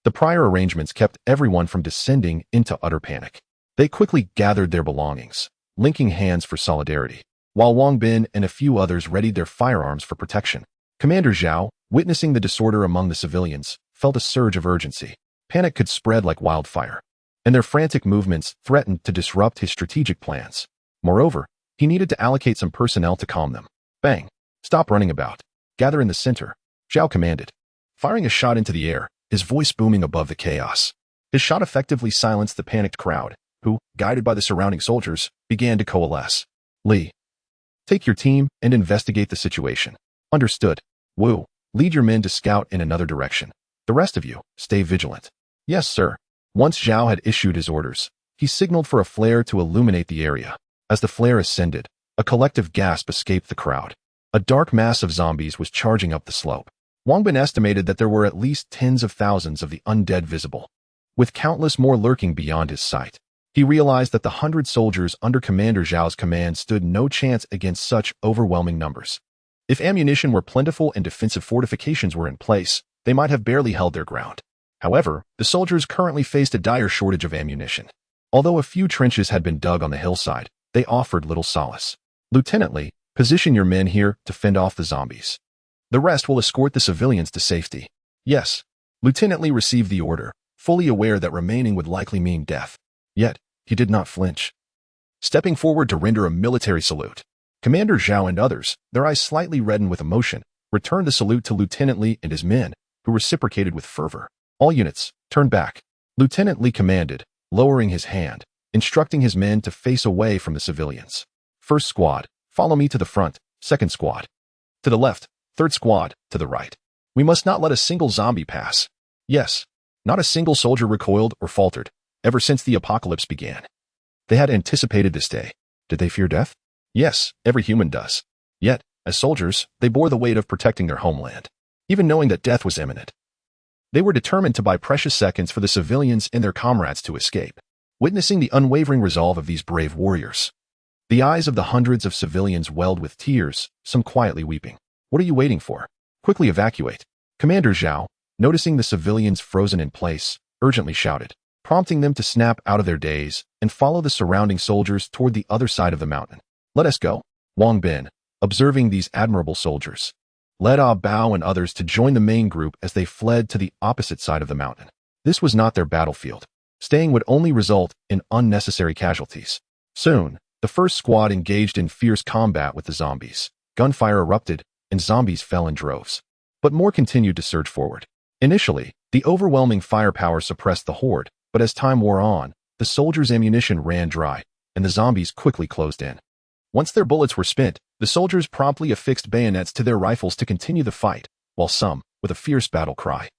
The prior arrangements kept everyone from descending into utter panic. They quickly gathered their belongings, linking hands for solidarity, while Wang Bin and a few others readied their firearms for protection. Commander Zhao, witnessing the disorder among the civilians, felt a surge of urgency. Panic could spread like wildfire, and their frantic movements threatened to disrupt his strategic plans. Moreover, he needed to allocate some personnel to calm them. "Bang! Stop running about. Gather in the center," Zhao commanded, firing a shot into the air, his voice booming above the chaos. His shot effectively silenced the panicked crowd, who, guided by the surrounding soldiers, began to coalesce. "Li, take your team and investigate the situation." "Understood." "Wu, lead your men to scout in another direction. The rest of you, stay vigilant." "Yes, sir." Once Zhao had issued his orders, he signaled for a flare to illuminate the area. As the flare ascended, a collective gasp escaped the crowd. A dark mass of zombies was charging up the slope. Wang Bin estimated that there were at least tens of thousands of the undead visible, with countless more lurking beyond his sight. He realized that the 100 soldiers under Commander Zhao's command stood no chance against such overwhelming numbers. If ammunition were plentiful and defensive fortifications were in place, they might have barely held their ground. However, the soldiers currently faced a dire shortage of ammunition. Although a few trenches had been dug on the hillside, they offered little solace. "Lieutenant Li, position your men here to fend off the zombies. The rest will escort the civilians to safety." "Yes." Lieutenant Li received the order, fully aware that remaining would likely mean death. Yet, he did not flinch. Stepping forward to render a military salute, Commander Zhao and others, their eyes slightly reddened with emotion, returned the salute to Lieutenant Li and his men, who reciprocated with fervor. "All units, turn back." Lieutenant Li commanded, lowering his hand, instructing his men to face away from the civilians. "First squad, follow me to the front. Second squad, to the left. Third squad, to the right. We must not let a single zombie pass." Yes, not a single soldier recoiled or faltered, ever since the apocalypse began. They had anticipated this day. Did they fear death? Yes, every human does. Yet, as soldiers, they bore the weight of protecting their homeland, even knowing that death was imminent. They were determined to buy precious seconds for the civilians and their comrades to escape. Witnessing the unwavering resolve of these brave warriors, the eyes of the hundreds of civilians welled with tears, some quietly weeping. "What are you waiting for? Quickly evacuate." Commander Zhao, noticing the civilians frozen in place, urgently shouted, prompting them to snap out of their daze and follow the surrounding soldiers toward the other side of the mountain. "Let us go." Wang Bin, observing these admirable soldiers, led Bao and others to join the main group as they fled to the opposite side of the mountain. This was not their battlefield. Staying would only result in unnecessary casualties. Soon, the first squad engaged in fierce combat with the zombies. Gunfire erupted, and zombies fell in droves. But more continued to surge forward. Initially, the overwhelming firepower suppressed the horde, but as time wore on, the soldiers' ammunition ran dry, and the zombies quickly closed in. Once their bullets were spent, the soldiers promptly affixed bayonets to their rifles to continue the fight, while some, with a fierce battle cry,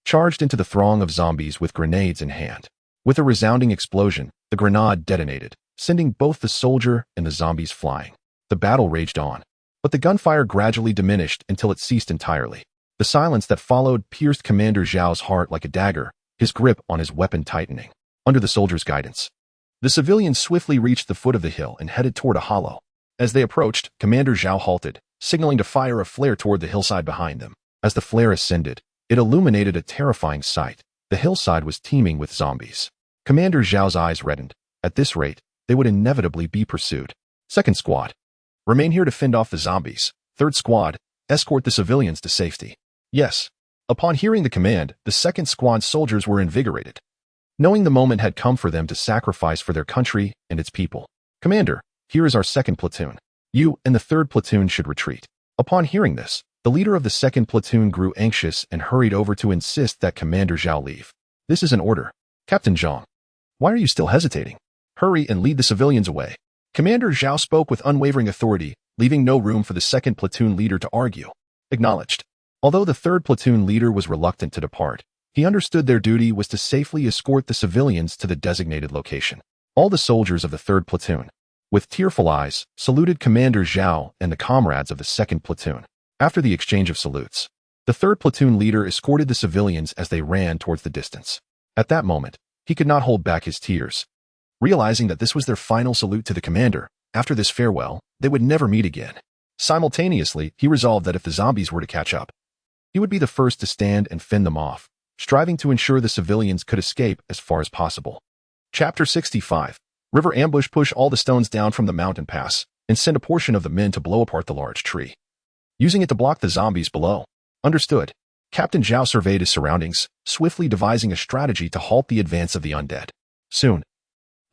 charged into the throng of zombies with grenades in hand. With a resounding explosion, the grenade detonated, sending both the soldier and the zombies flying. The battle raged on, but the gunfire gradually diminished until it ceased entirely. The silence that followed pierced Commander Zhao's heart like a dagger, his grip on his weapon tightening. Under the soldiers' guidance, the civilians swiftly reached the foot of the hill and headed toward a hollow. As they approached, Commander Zhao halted, signaling to fire a flare toward the hillside behind them. As the flare ascended, it illuminated a terrifying sight. The hillside was teeming with zombies. Commander Zhao's eyes reddened. At this rate, they would inevitably be pursued. Second squad, remain here to fend off the zombies. Third squad, escort the civilians to safety. Yes. Upon hearing the command, the second squad soldiers were invigorated, knowing the moment had come for them to sacrifice for their country and its people. "Commander, here is our second platoon. You and the third platoon should retreat." Upon hearing this, The leader of the second platoon grew anxious and hurried over to insist that Commander Zhao leave. This is an order. Captain Zhang, why are you still hesitating? Hurry and lead the civilians away. Commander Zhao spoke with unwavering authority, leaving no room for the second platoon leader to argue. Acknowledged. Although the third platoon leader was reluctant to depart, he understood their duty was to safely escort the civilians to the designated location. All the soldiers of the third platoon, with tearful eyes, saluted Commander Zhao and the comrades of the second platoon. After the exchange of salutes, the third platoon leader escorted the civilians as they ran towards the distance. At that moment, he could not hold back his tears. Realizing that this was their final salute to the commander, after this farewell, they would never meet again. Simultaneously, he resolved that if the zombies were to catch up, he would be the first to stand and fend them off, striving to ensure the civilians could escape as far as possible. Chapter 65. River ambush. Push all the stones down from the mountain pass and send a portion of the men to blow apart the large tree, using it to block the zombies below. Understood. Captain Zhao surveyed his surroundings, swiftly devising a strategy to halt the advance of the undead. Soon,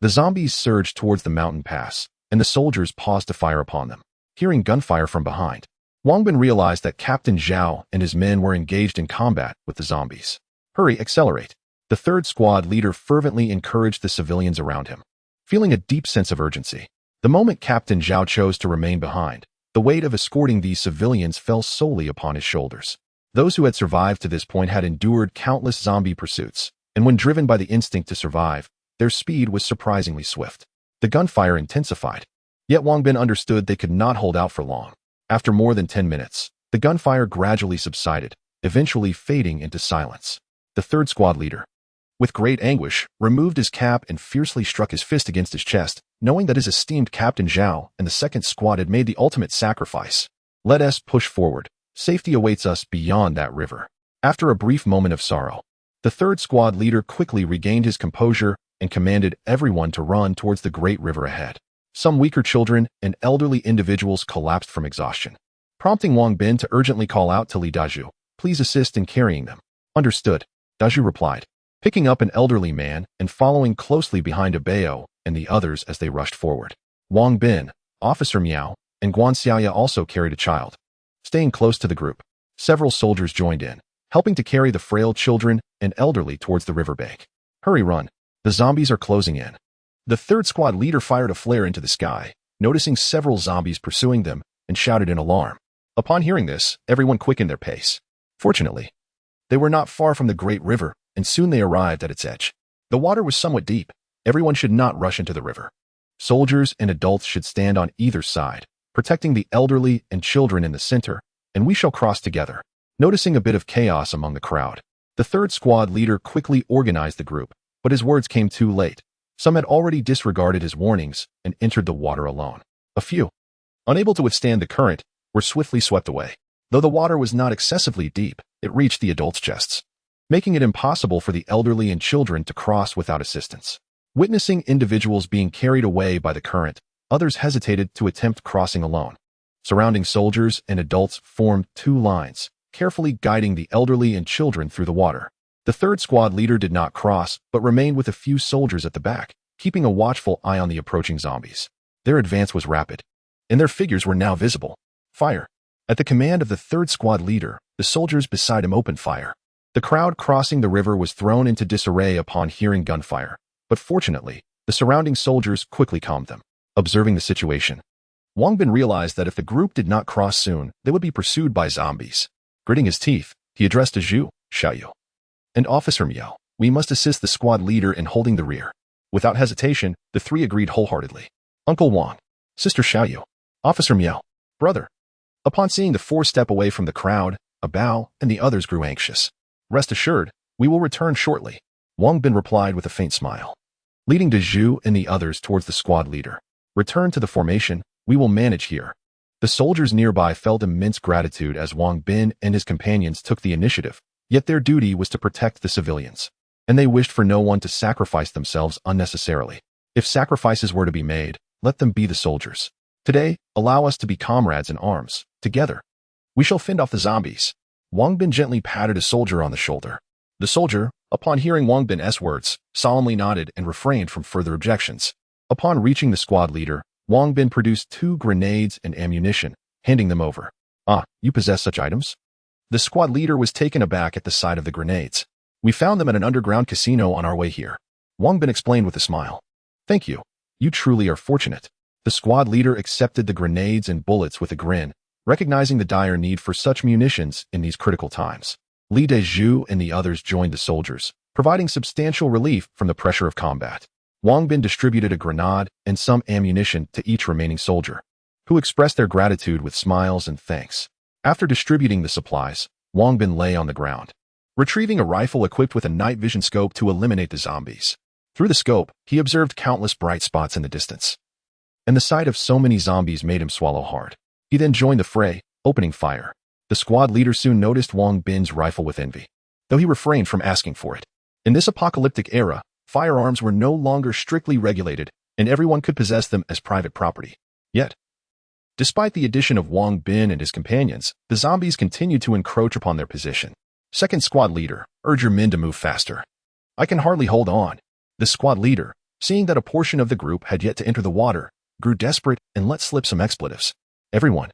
the zombies surged towards the mountain pass, and the soldiers paused to fire upon them. Hearing gunfire from behind, Wang realized that Captain Zhao and his men were engaged in combat with the zombies. Hurry, accelerate. The third squad leader fervently encouraged the civilians around him, feeling a deep sense of urgency. The moment Captain Zhao chose to remain behind, the weight of escorting these civilians fell solely upon his shoulders. Those who had survived to this point had endured countless zombie pursuits, and when driven by the instinct to survive, their speed was surprisingly swift. The gunfire intensified, yet Wang understood they could not hold out for long. After more than 10 minutes, the gunfire gradually subsided, eventually fading into silence. The third squad leader, with great anguish, removed his cap and fiercely struck his fist against his chest, knowing that his esteemed Captain Zhao and the second squad had made the ultimate sacrifice. Let us push forward. Safety awaits us beyond that river. After a brief moment of sorrow, the third squad leader quickly regained his composure and commanded everyone to run towards the great river ahead. Some weaker children and elderly individuals collapsed from exhaustion, prompting Wang to urgently call out to Li Daju, please assist in carrying them. Understood, Daju replied, picking up an elderly man and following closely behind Bao and the others as they rushed forward. Wang Bin, Officer Miao, and Guan Xiaoya also carried a child. Staying close to the group, several soldiers joined in, helping to carry the frail children and elderly towards the riverbank. Hurry, run. The zombies are closing in. The third squad leader fired a flare into the sky, noticing several zombies pursuing them, and shouted in alarm. Upon hearing this, everyone quickened their pace. Fortunately, they were not far from the great river, and soon they arrived at its edge. The water was somewhat deep. Everyone should not rush into the river. Soldiers and adults should stand on either side, protecting the elderly and children in the center, and we shall cross together. Noticing a bit of chaos among the crowd, the third squad leader quickly organized the group, but his words came too late. Some had already disregarded his warnings and entered the water alone. A few, unable to withstand the current, were swiftly swept away. Though the water was not excessively deep, it reached the adults' chests, making it impossible for the elderly and children to cross without assistance. Witnessing individuals being carried away by the current, others hesitated to attempt crossing alone. Surrounding soldiers and adults formed two lines, carefully guiding the elderly and children through the water. The third squad leader did not cross, but remained with a few soldiers at the back, keeping a watchful eye on the approaching zombies. Their advance was rapid, and their figures were now visible. Fire. At the command of the third squad leader, the soldiers beside him opened fire. The crowd crossing the river was thrown into disarray upon hearing gunfire, but fortunately, the surrounding soldiers quickly calmed them. Observing the situation, Wang realized that if the group did not cross soon, they would be pursued by zombies. Gritting his teeth, he addressed Zhu, Xiaoyu, and Officer Miao. We must assist the squad leader in holding the rear. Without hesitation, the three agreed wholeheartedly. Uncle Wang, Sister Xiaoyu, Officer Miao, brother. Upon seeing the four step away from the crowd, Bao and the others grew anxious. Rest assured, we will return shortly, Wang replied with a faint smile. Leading Zhu and the others towards the squad leader. Return to the formation, we will manage here. The soldiers nearby felt immense gratitude as Wang and his companions took the initiative, yet their duty was to protect the civilians, and they wished for no one to sacrifice themselves unnecessarily. If sacrifices were to be made, let them be the soldiers. Today, allow us to be comrades in arms. Together, we shall fend off the zombies. Wang gently patted a soldier on the shoulder. The soldier, upon hearing Wang Bin's words, solemnly nodded and refrained from further objections. Upon reaching the squad leader, Wang produced 2 grenades and ammunition, handing them over. Ah, you possess such items? The squad leader was taken aback at the sight of the grenades. We found them at an underground casino on our way here. Wang Bin explained with a smile. Thank you. You truly are fortunate. The squad leader accepted the grenades and bullets with a grin, recognizing the dire need for such munitions in these critical times. Li Dezhu and the others joined the soldiers, providing substantial relief from the pressure of combat. Wang Bin distributed a grenade and some ammunition to each remaining soldier, who expressed their gratitude with smiles and thanks. After distributing the supplies, Wang Bin lay on the ground, retrieving a rifle equipped with a night vision scope to eliminate the zombies. Through the scope, he observed countless bright spots in the distance, and the sight of so many zombies made him swallow hard. He then joined the fray, opening fire. The squad leader soon noticed Wang Bin's rifle with envy, though he refrained from asking for it. In this apocalyptic era, firearms were no longer strictly regulated, and everyone could possess them as private property. Yet, despite the addition of Wang Bin and his companions, the zombies continued to encroach upon their position. Second squad leader, urge your men to move faster. I can hardly hold on. The squad leader, seeing that a portion of the group had yet to enter the water, grew desperate and let slip some expletives. Everyone,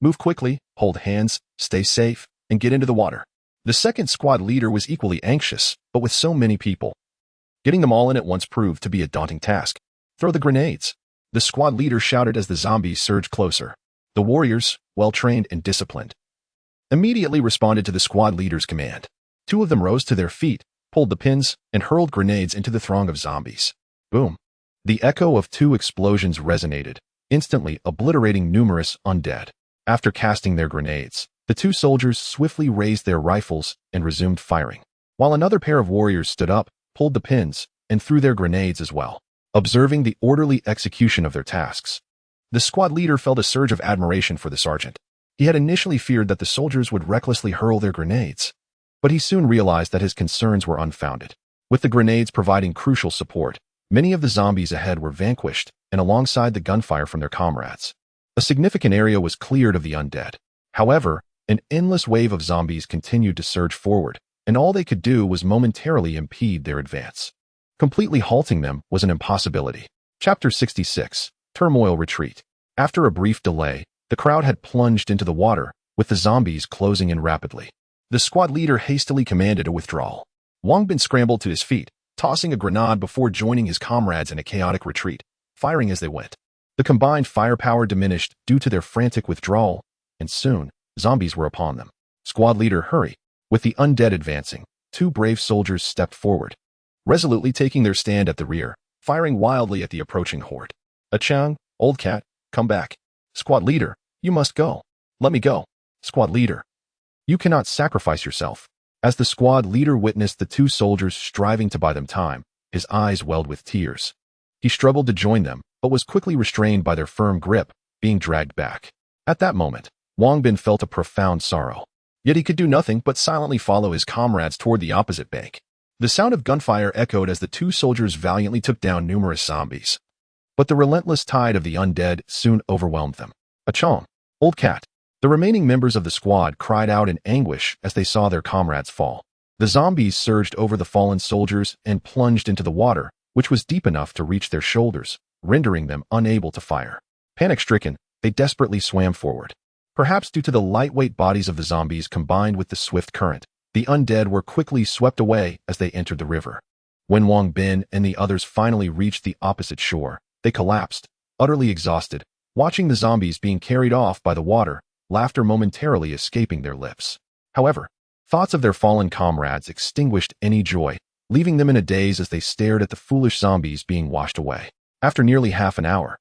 move quickly, hold hands, stay safe, and get into the water. The second squad leader was equally anxious, but with so many people, getting them all in at once proved to be a daunting task. Throw the grenades. The squad leader shouted as the zombies surged closer. The warriors, well-trained and disciplined, immediately responded to the squad leader's command. Two of them rose to their feet, pulled the pins, and hurled grenades into the throng of zombies. Boom. The echo of two explosions resonated, instantly obliterating numerous undead. After casting their grenades, the two soldiers swiftly raised their rifles and resumed firing, while another pair of warriors stood up, pulled the pins, and threw their grenades as well. Observing the orderly execution of their tasks, the squad leader felt a surge of admiration for the sergeant. He had initially feared that the soldiers would recklessly hurl their grenades, but he soon realized that his concerns were unfounded. With the grenades providing crucial support, many of the zombies ahead were vanquished, and alongside the gunfire from their comrades, a significant area was cleared of the undead. However, an endless wave of zombies continued to surge forward, and all they could do was momentarily impede their advance. Completely halting them was an impossibility. Chapter 66, Turmoil Retreat. After a brief delay, the crowd had plunged into the water, with the zombies closing in rapidly. The squad leader hastily commanded a withdrawal. Wang Bin scrambled to his feet, tossing a grenade before joining his comrades in a chaotic retreat, firing as they went. The combined firepower diminished due to their frantic withdrawal, and soon, zombies were upon them. Squad leader, hurry. With the undead advancing, two brave soldiers stepped forward, resolutely taking their stand at the rear, firing wildly at the approaching horde. Qian, old cat, come back. Squad leader, you must go. Let me go. Squad leader, you cannot sacrifice yourself. As the squad leader witnessed the two soldiers striving to buy them time, his eyes welled with tears. He struggled to join them, but was quickly restrained by their firm grip, being dragged back. At that moment, Wang Bin felt a profound sorrow. Yet he could do nothing but silently follow his comrades toward the opposite bank. The sound of gunfire echoed as the two soldiers valiantly took down numerous zombies. But the relentless tide of the undead soon overwhelmed them. Qian, old cat. The remaining members of the squad cried out in anguish as they saw their comrades fall. The zombies surged over the fallen soldiers and plunged into the water, which was deep enough to reach their shoulders, rendering them unable to fire. Panic-stricken, they desperately swam forward. Perhaps due to the lightweight bodies of the zombies combined with the swift current, the undead were quickly swept away as they entered the river. When Wang Bin and the others finally reached the opposite shore, they collapsed, utterly exhausted, watching the zombies being carried off by the water, laughter momentarily escaping their lips. However, thoughts of their fallen comrades extinguished any joy, leaving them in a daze as they stared at the foolish zombies being washed away. After nearly half an hour,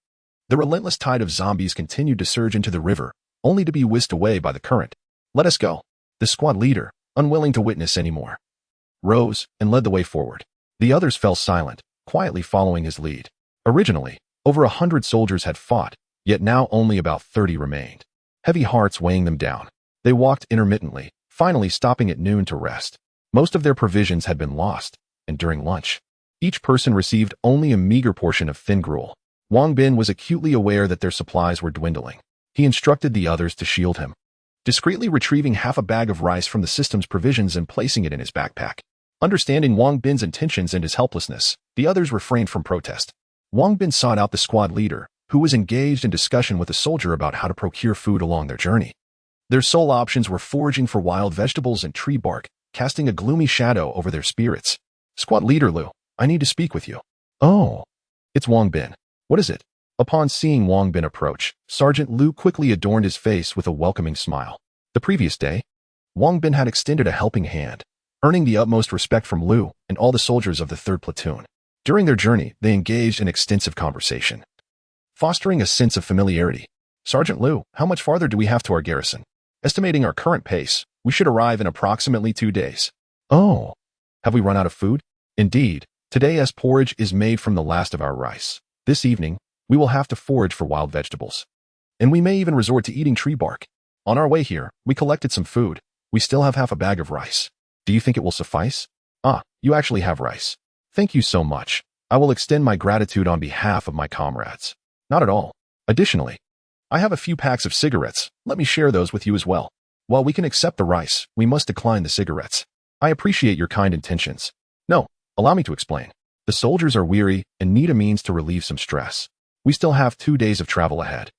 the relentless tide of zombies continued to surge into the river, only to be whisked away by the current. Let us go. The squad leader, unwilling to witness any more, rose and led the way forward. The others fell silent, quietly following his lead. Originally, over 100 soldiers had fought, yet now only about 30 remained. Heavy hearts weighing them down, they walked intermittently, finally stopping at noon to rest. Most of their provisions had been lost, and during lunch, each person received only a meager portion of thin gruel. Wang Bin was acutely aware that their supplies were dwindling. He instructed the others to shield him, discreetly retrieving half a bag of rice from the system's provisions and placing it in his backpack. Understanding Wang Bin's intentions and his helplessness, the others refrained from protest. Wang Bin sought out the squad leader, who was engaged in discussion with a soldier about how to procure food along their journey. Their sole options were foraging for wild vegetables and tree bark, casting a gloomy shadow over their spirits. Squad leader Lu, I need to speak with you. Oh, it's Wang Bin. What is it? Upon seeing Wang Bin approach, Sergeant Lu quickly adorned his face with a welcoming smile. The previous day, Wang Bin had extended a helping hand, earning the utmost respect from Lu and all the soldiers of the 3rd Platoon. During their journey, they engaged in extensive conversation, fostering a sense of familiarity. Sergeant Lu, how much farther do we have to our garrison? Estimating our current pace, we should arrive in approximately 2 days. Oh, have we run out of food? Indeed, today's porridge is made from the last of our rice. This evening, we will have to forage for wild vegetables. And we may even resort to eating tree bark. On our way here, we collected some food. We still have half a bag of rice. Do you think it will suffice? Ah, you actually have rice. Thank you so much. I will extend my gratitude on behalf of my comrades. Not at all. Additionally, I have a few packs of cigarettes. Let me share those with you as well. While we can accept the rice, we must decline the cigarettes. I appreciate your kind intentions. No, allow me to explain. The soldiers are weary and need a means to relieve some stress. We still have 2 days of travel ahead,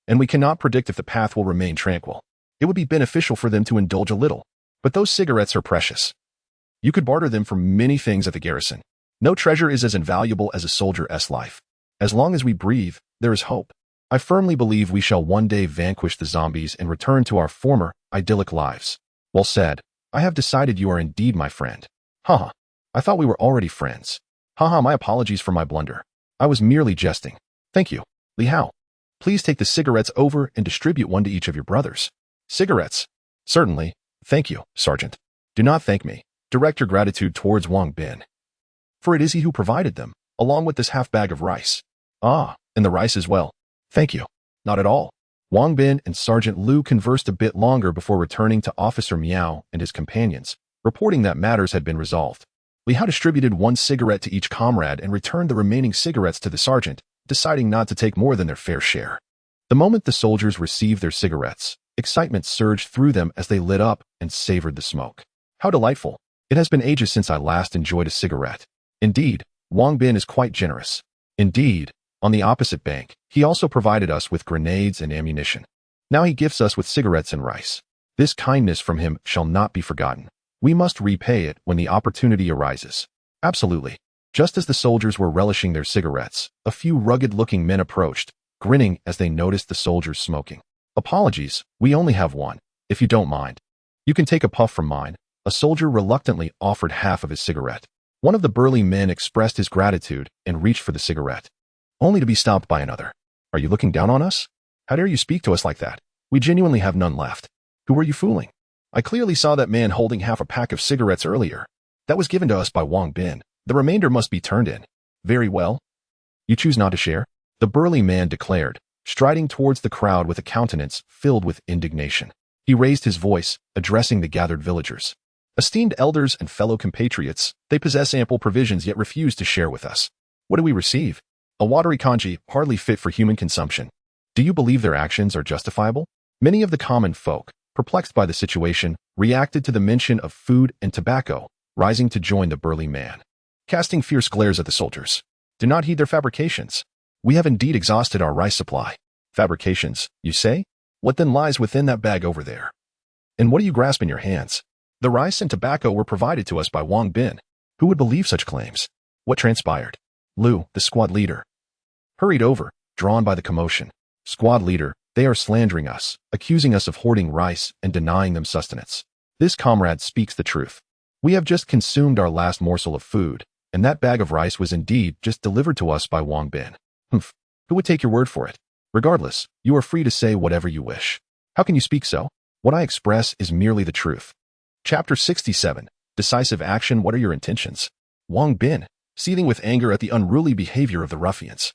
and we cannot predict if the path will remain tranquil. It would be beneficial for them to indulge a little, but those cigarettes are precious. You could barter them for many things at the garrison. No treasure is as invaluable as a soldier's life. As long as we breathe, there is hope. I firmly believe we shall one day vanquish the zombies and return to our former, idyllic lives. Well said. I have decided you are indeed my friend. Haha, I thought we were already friends. Haha, my apologies for my blunder. I was merely jesting. Thank you. Li Hao, please take the cigarettes over and distribute one to each of your brothers. Cigarettes? Certainly. Thank you, Sergeant. Do not thank me. Direct your gratitude towards Wang Bin, for it is he who provided them, along with this half bag of rice. Ah, and the rice as well. Thank you. Not at all. Wang Bin and Sergeant Lu conversed a bit longer before returning to Officer Miao and his companions, reporting that matters had been resolved. Li Hao distributed 1 cigarette to each comrade and returned the remaining cigarettes to the sergeant, deciding not to take more than their fair share. The moment the soldiers received their cigarettes, excitement surged through them as they lit up and savored the smoke. How delightful. It has been ages since I last enjoyed a cigarette. Indeed, Wang Bin is quite generous. Indeed, on the opposite bank, he also provided us with grenades and ammunition. Now he gifts us with cigarettes and rice. This kindness from him shall not be forgotten. We must repay it when the opportunity arises. Absolutely. Just as the soldiers were relishing their cigarettes, a few rugged-looking men approached, grinning as they noticed the soldiers smoking. Apologies, we only have one, if you don't mind. You can take a puff from mine. A soldier reluctantly offered half of his cigarette. One of the burly men expressed his gratitude and reached for the cigarette, only to be stopped by another. Are you looking down on us? How dare you speak to us like that? We genuinely have none left. Who are you fooling? I clearly saw that man holding half a pack of cigarettes earlier. That was given to us by Wang Bin. The remainder must be turned in. Very well. You choose not to share? The burly man declared, striding towards the crowd with a countenance filled with indignation. He raised his voice, addressing the gathered villagers. Esteemed elders and fellow compatriots, they possess ample provisions yet refuse to share with us. What do we receive? A watery congee, hardly fit for human consumption. Do you believe their actions are justifiable? Many of the common folk, perplexed by the situation, reacted to the mention of food and tobacco, rising to join the burly man, casting fierce glares at the soldiers. Do not heed their fabrications. We have indeed exhausted our rice supply. Fabrications, you say? What then lies within that bag over there? And what do you grasp in your hands? The rice and tobacco were provided to us by Wang Bin. Who would believe such claims? What transpired? Lu, the squad leader, hurried over, drawn by the commotion. Squad leader, they are slandering us, accusing us of hoarding rice and denying them sustenance. This comrade speaks the truth. We have just consumed our last morsel of food, and that bag of rice was indeed just delivered to us by Wang Bin. Humph, who would take your word for it? Regardless, you are free to say whatever you wish. How can you speak so? What I express is merely the truth. Chapter 67. Decisive action. What are your intentions? Wang Bin, seething with anger at the unruly behavior of the ruffians,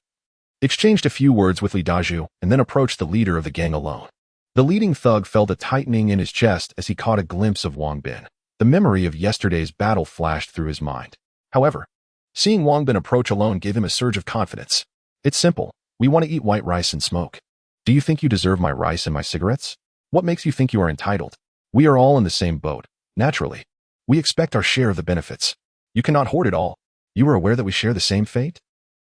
exchanged a few words with Li Dazhu and then approached the leader of the gang alone. The leading thug felt a tightening in his chest as he caught a glimpse of Wang Bin. The memory of yesterday's battle flashed through his mind. However, seeing Wang Bin approach alone gave him a surge of confidence. It's simple. We want to eat white rice and smoke. Do you think you deserve my rice and my cigarettes? What makes you think you are entitled? We are all in the same boat. Naturally, we expect our share of the benefits. You cannot hoard it all. You are aware that we share the same fate?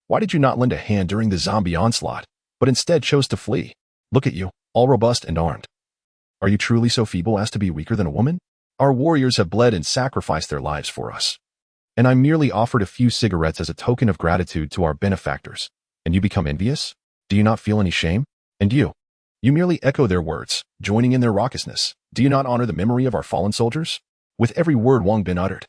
Why did you not lend a hand during the zombie onslaught, but instead chose to flee? Look at you, all robust and armed. Are you truly so feeble as to be weaker than a woman? Our warriors have bled and sacrificed their lives for us. And I merely offered a few cigarettes as a token of gratitude to our benefactors. And you become envious? Do you not feel any shame? And you? You merely echo their words, joining in their raucousness. Do you not honor the memory of our fallen soldiers? With every word Wang Bin uttered,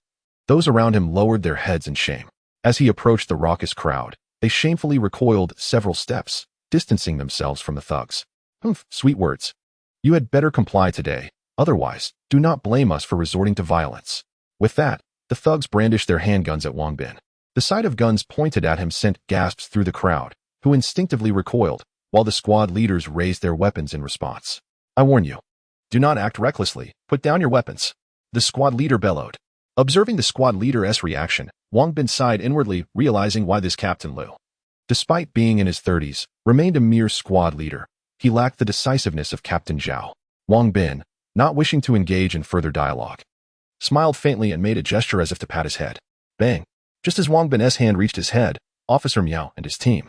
those around him lowered their heads in shame. As he approached the raucous crowd, they shamefully recoiled several steps, distancing themselves from the thugs. Humph, sweet words. You had better comply today. Otherwise, do not blame us for resorting to violence. With that, the thugs brandished their handguns at Wang Bin. The sight of guns pointed at him sent gasps through the crowd, who instinctively recoiled, while the squad leaders raised their weapons in response. I warn you, do not act recklessly. Put down your weapons. The squad leader bellowed. Observing the squad leader's reaction, Wang Bin sighed inwardly, realizing why this Captain Lu, despite being in his 30s, remained a mere squad leader. He lacked the decisiveness of Captain Zhao. Wang Bin, not wishing to engage in further dialogue, smiled faintly and made a gesture as if to pat his head. Bang! Just as Wang Bin's hand reached his head, Officer Miao and his team,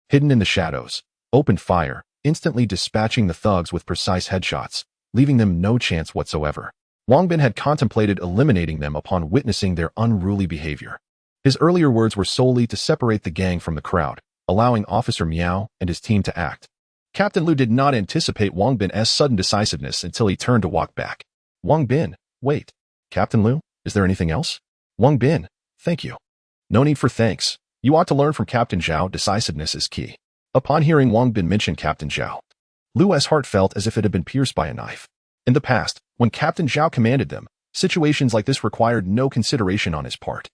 hidden in the shadows, opened fire, instantly dispatching the thugs with precise headshots, leaving them no chance whatsoever. Wang Bin had contemplated eliminating them upon witnessing their unruly behavior. His earlier words were solely to separate the gang from the crowd, allowing Officer Miao and his team to act. Captain Lu did not anticipate Wang Bin's sudden decisiveness until he turned to walk back. Wang Bin, wait. Captain Lu, is there anything else? Wang Bin, thank you. No need for thanks. You ought to learn from Captain Zhao. Decisiveness is key. Upon hearing Wang Bin mention Captain Zhao, Lu's heart felt as if it had been pierced by a knife. In the past, when Captain Zhao commanded them, situations like this required no consideration on his part.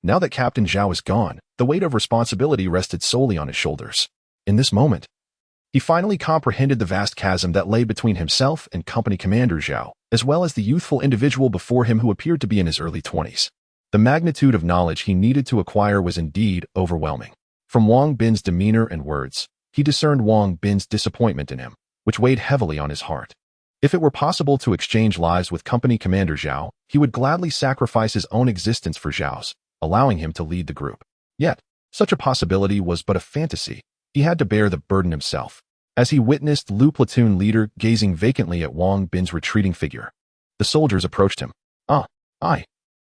Now that Captain Zhao is gone, the weight of responsibility rested solely on his shoulders. In this moment, he finally comprehended the vast chasm that lay between himself and Company Commander Zhao, as well as the youthful individual before him who appeared to be in his early 20s. The magnitude of knowledge he needed to acquire was indeed overwhelming. From Wang Bin's demeanor and words, he discerned Wang Bin's disappointment in him, which weighed heavily on his heart. If it were possible to exchange lives with Company Commander Zhao, he would gladly sacrifice his own existence for Zhao's, allowing him to lead the group. Yet, such a possibility was but a fantasy. He had to bear the burden himself. As he witnessed Lu platoon leader gazing vacantly at Wang Bin's retreating figure, the soldiers approached him.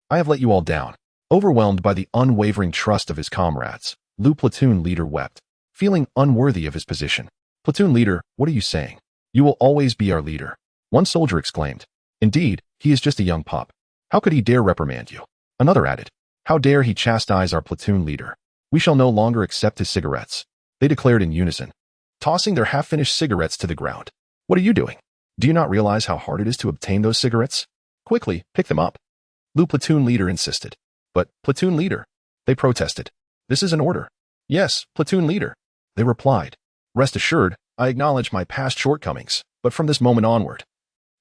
I have let you all down. Overwhelmed by the unwavering trust of his comrades, Lu platoon leader wept, feeling unworthy of his position. Platoon leader, what are you saying? You will always be our leader. One soldier exclaimed. Indeed, he is just a young pup. How could he dare reprimand you? Another added. How dare he chastise our platoon leader? We shall no longer accept his cigarettes. They declared in unison, tossing their half-finished cigarettes to the ground. What are you doing? Do you not realize how hard it is to obtain those cigarettes? Quickly, pick them up. Lu platoon leader insisted. But, platoon leader, they protested. This is an order. Yes, platoon leader, they replied. Rest assured, I acknowledge my past shortcomings, but from this moment onward,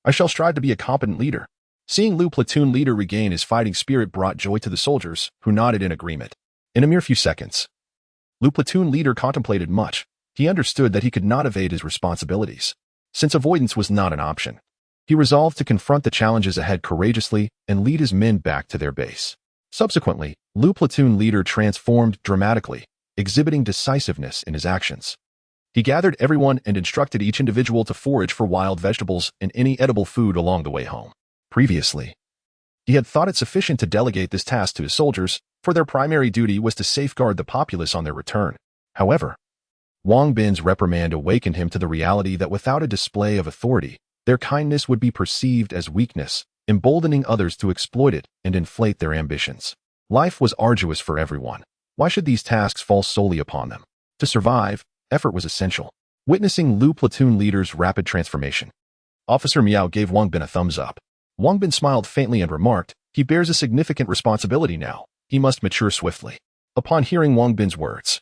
I shall strive to be a competent leader. Seeing Lu platoon leader regain his fighting spirit brought joy to the soldiers, who nodded in agreement. In a mere few seconds, Lu platoon leader contemplated much. He understood that he could not evade his responsibilities, since avoidance was not an option. He resolved to confront the challenges ahead courageously and lead his men back to their base. Subsequently, Lu platoon leader transformed dramatically, exhibiting decisiveness in his actions. He gathered everyone and instructed each individual to forage for wild vegetables and any edible food along the way home. Previously, he had thought it sufficient to delegate this task to his soldiers, for their primary duty was to safeguard the populace on their return. However, Wang Bin's reprimand awakened him to the reality that without a display of authority, their kindness would be perceived as weakness, emboldening others to exploit it and inflate their ambitions. Life was arduous for everyone. Why should these tasks fall solely upon them? To survive, effort was essential. Witnessing Lu platoon leader's rapid transformation, Officer Miao gave Wang Bin a thumbs up. Wang Bin smiled faintly and remarked, he bears a significant responsibility now. He must mature swiftly. Upon hearing Wang Bin's words,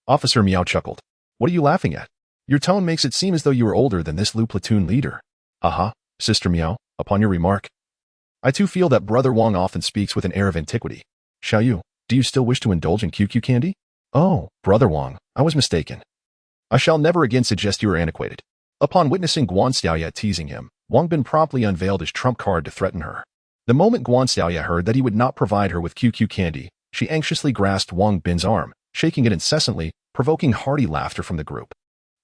Officer Miao chuckled. What are you laughing at? Your tone makes it seem as though you are older than this Lu platoon leader. Aha, Sister Miao, upon your remark, I too feel that Brother Wang often speaks with an air of antiquity. Xiaoyu, do you still wish to indulge in QQ candy? Oh, Brother Wang, I was mistaken. I shall never again suggest you are antiquated. Upon witnessing Guan Xiaoya teasing him, Wang Bin promptly unveiled his trump card to threaten her. The moment Guan Xiaoya heard that he would not provide her with QQ candy, she anxiously grasped Wang Bin's arm, shaking it incessantly, provoking hearty laughter from the group.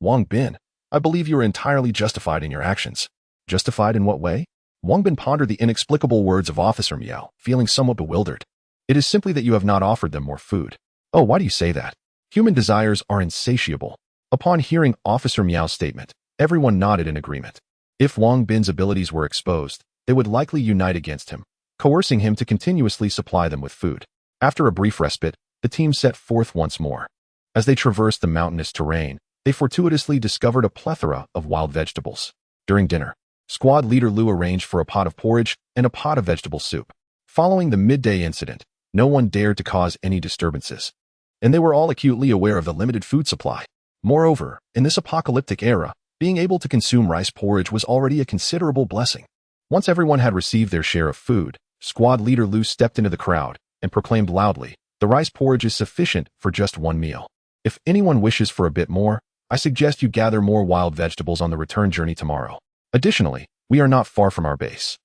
Wang Bin, I believe you are entirely justified in your actions. Justified in what way? Wang Bin pondered the inexplicable words of Officer Miao, feeling somewhat bewildered. It is simply that you have not offered them more food. Oh, why do you say that? Human desires are insatiable. Upon hearing Officer Miao's statement, everyone nodded in agreement. If Wang Bin's abilities were exposed, they would likely unite against him, coercing him to continuously supply them with food. After a brief respite, the team set forth once more. As they traversed the mountainous terrain, they fortuitously discovered a plethora of wild vegetables. During dinner, squad leader Lu arranged for a pot of porridge and a pot of vegetable soup. Following the midday incident, no one dared to cause any disturbances, and they were all acutely aware of the limited food supply. Moreover, in this apocalyptic era, being able to consume rice porridge was already a considerable blessing. Once everyone had received their share of food, squad leader Lu stepped into the crowd and proclaimed loudly, "The rice porridge is sufficient for just one meal. If anyone wishes for a bit more, I suggest you gather more wild vegetables on the return journey tomorrow. Additionally, we are not far from our base.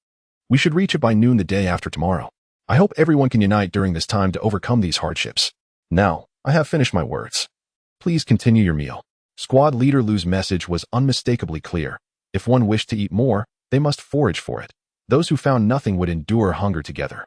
We should reach it by noon the day after tomorrow. I hope everyone can unite during this time to overcome these hardships. Now, I have finished my words. Please continue your meal." Squad leader Lu's message was unmistakably clear. If one wished to eat more, they must forage for it. Those who found nothing would endure hunger together.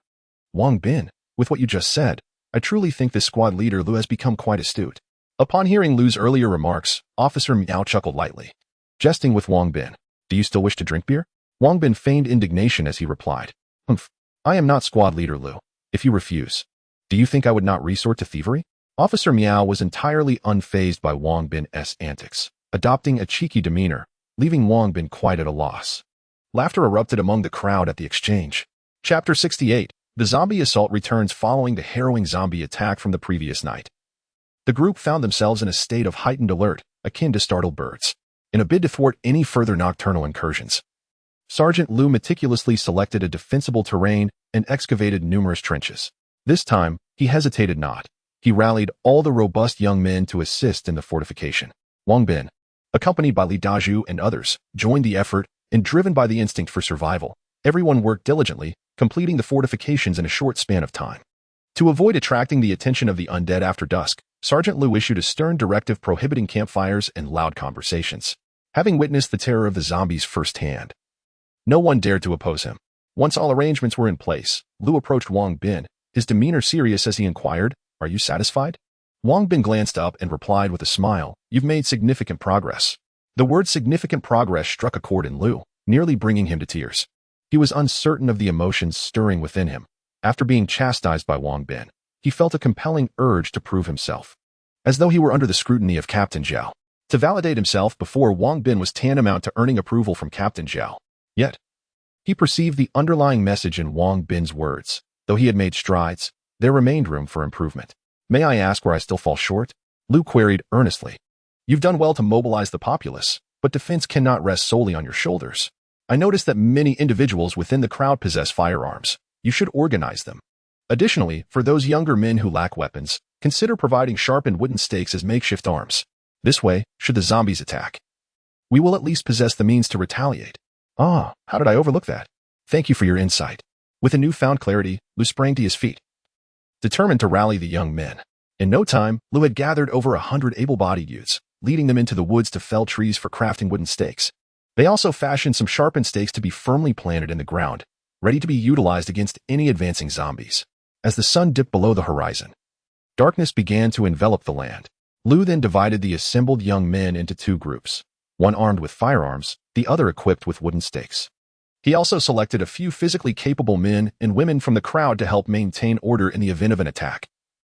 Wang Bin, with what you just said, I truly think this squad leader Lu has become quite astute. Upon hearing Lu's earlier remarks, Officer Miao chuckled lightly. Jesting with Wang Bin, "Do you still wish to drink beer?" Wang Bin feigned indignation as he replied, "Humph, I am not squad leader Lu. If you refuse, do you think I would not resort to thievery?" Officer Miao was entirely unfazed by Wang Bin's antics, adopting a cheeky demeanor, leaving Wang Bin quite at a loss. Laughter erupted among the crowd at the exchange. Chapter 68. The zombie assault returns following the harrowing zombie attack from the previous night. The group found themselves in a state of heightened alert, akin to startled birds, in a bid to thwart any further nocturnal incursions. Sergeant Lu meticulously selected a defensible terrain and excavated numerous trenches. This time, he hesitated not. He rallied all the robust young men to assist in the fortification. Wang Bin, accompanied by Li Dazhu and others, joined the effort, and driven by the instinct for survival, everyone worked diligently, completing the fortifications in a short span of time. To avoid attracting the attention of the undead after dusk, Sergeant Lu issued a stern directive prohibiting campfires and loud conversations. Having witnessed the terror of the zombies firsthand, no one dared to oppose him. Once all arrangements were in place, Lu approached Wang Bin, his demeanor serious as he inquired, "Are you satisfied?" Wang Bin glanced up and replied with a smile, "You've made significant progress." The word significant progress struck a chord in Lu, nearly bringing him to tears. He was uncertain of the emotions stirring within him. After being chastised by Wang Bin, he felt a compelling urge to prove himself, as though he were under the scrutiny of Captain Zhao. To validate himself before Wang Bin was tantamount to earning approval from Captain Zhao. Yet, he perceived the underlying message in Wang Bin's words. Though he had made strides, there remained room for improvement. "May I ask where I still fall short?" Lu queried earnestly. "You've done well to mobilize the populace, but defense cannot rest solely on your shoulders. I noticed that many individuals within the crowd possess firearms. You should organize them. Additionally, for those younger men who lack weapons, consider providing sharpened wooden stakes as makeshift arms. This way, should the zombies attack, we will at least possess the means to retaliate." "Ah, how did I overlook that? Thank you for your insight." With a newfound clarity, Lu sprang to his feet, determined to rally the young men. In no time, Lu had gathered over 100 able-bodied youths, leading them into the woods to fell trees for crafting wooden stakes. They also fashioned some sharpened stakes to be firmly planted in the ground, ready to be utilized against any advancing zombies. As the sun dipped below the horizon, darkness began to envelop the land. Lu then divided the assembled young men into two groups, one armed with firearms, the other equipped with wooden stakes. He also selected a few physically capable men and women from the crowd to help maintain order in the event of an attack,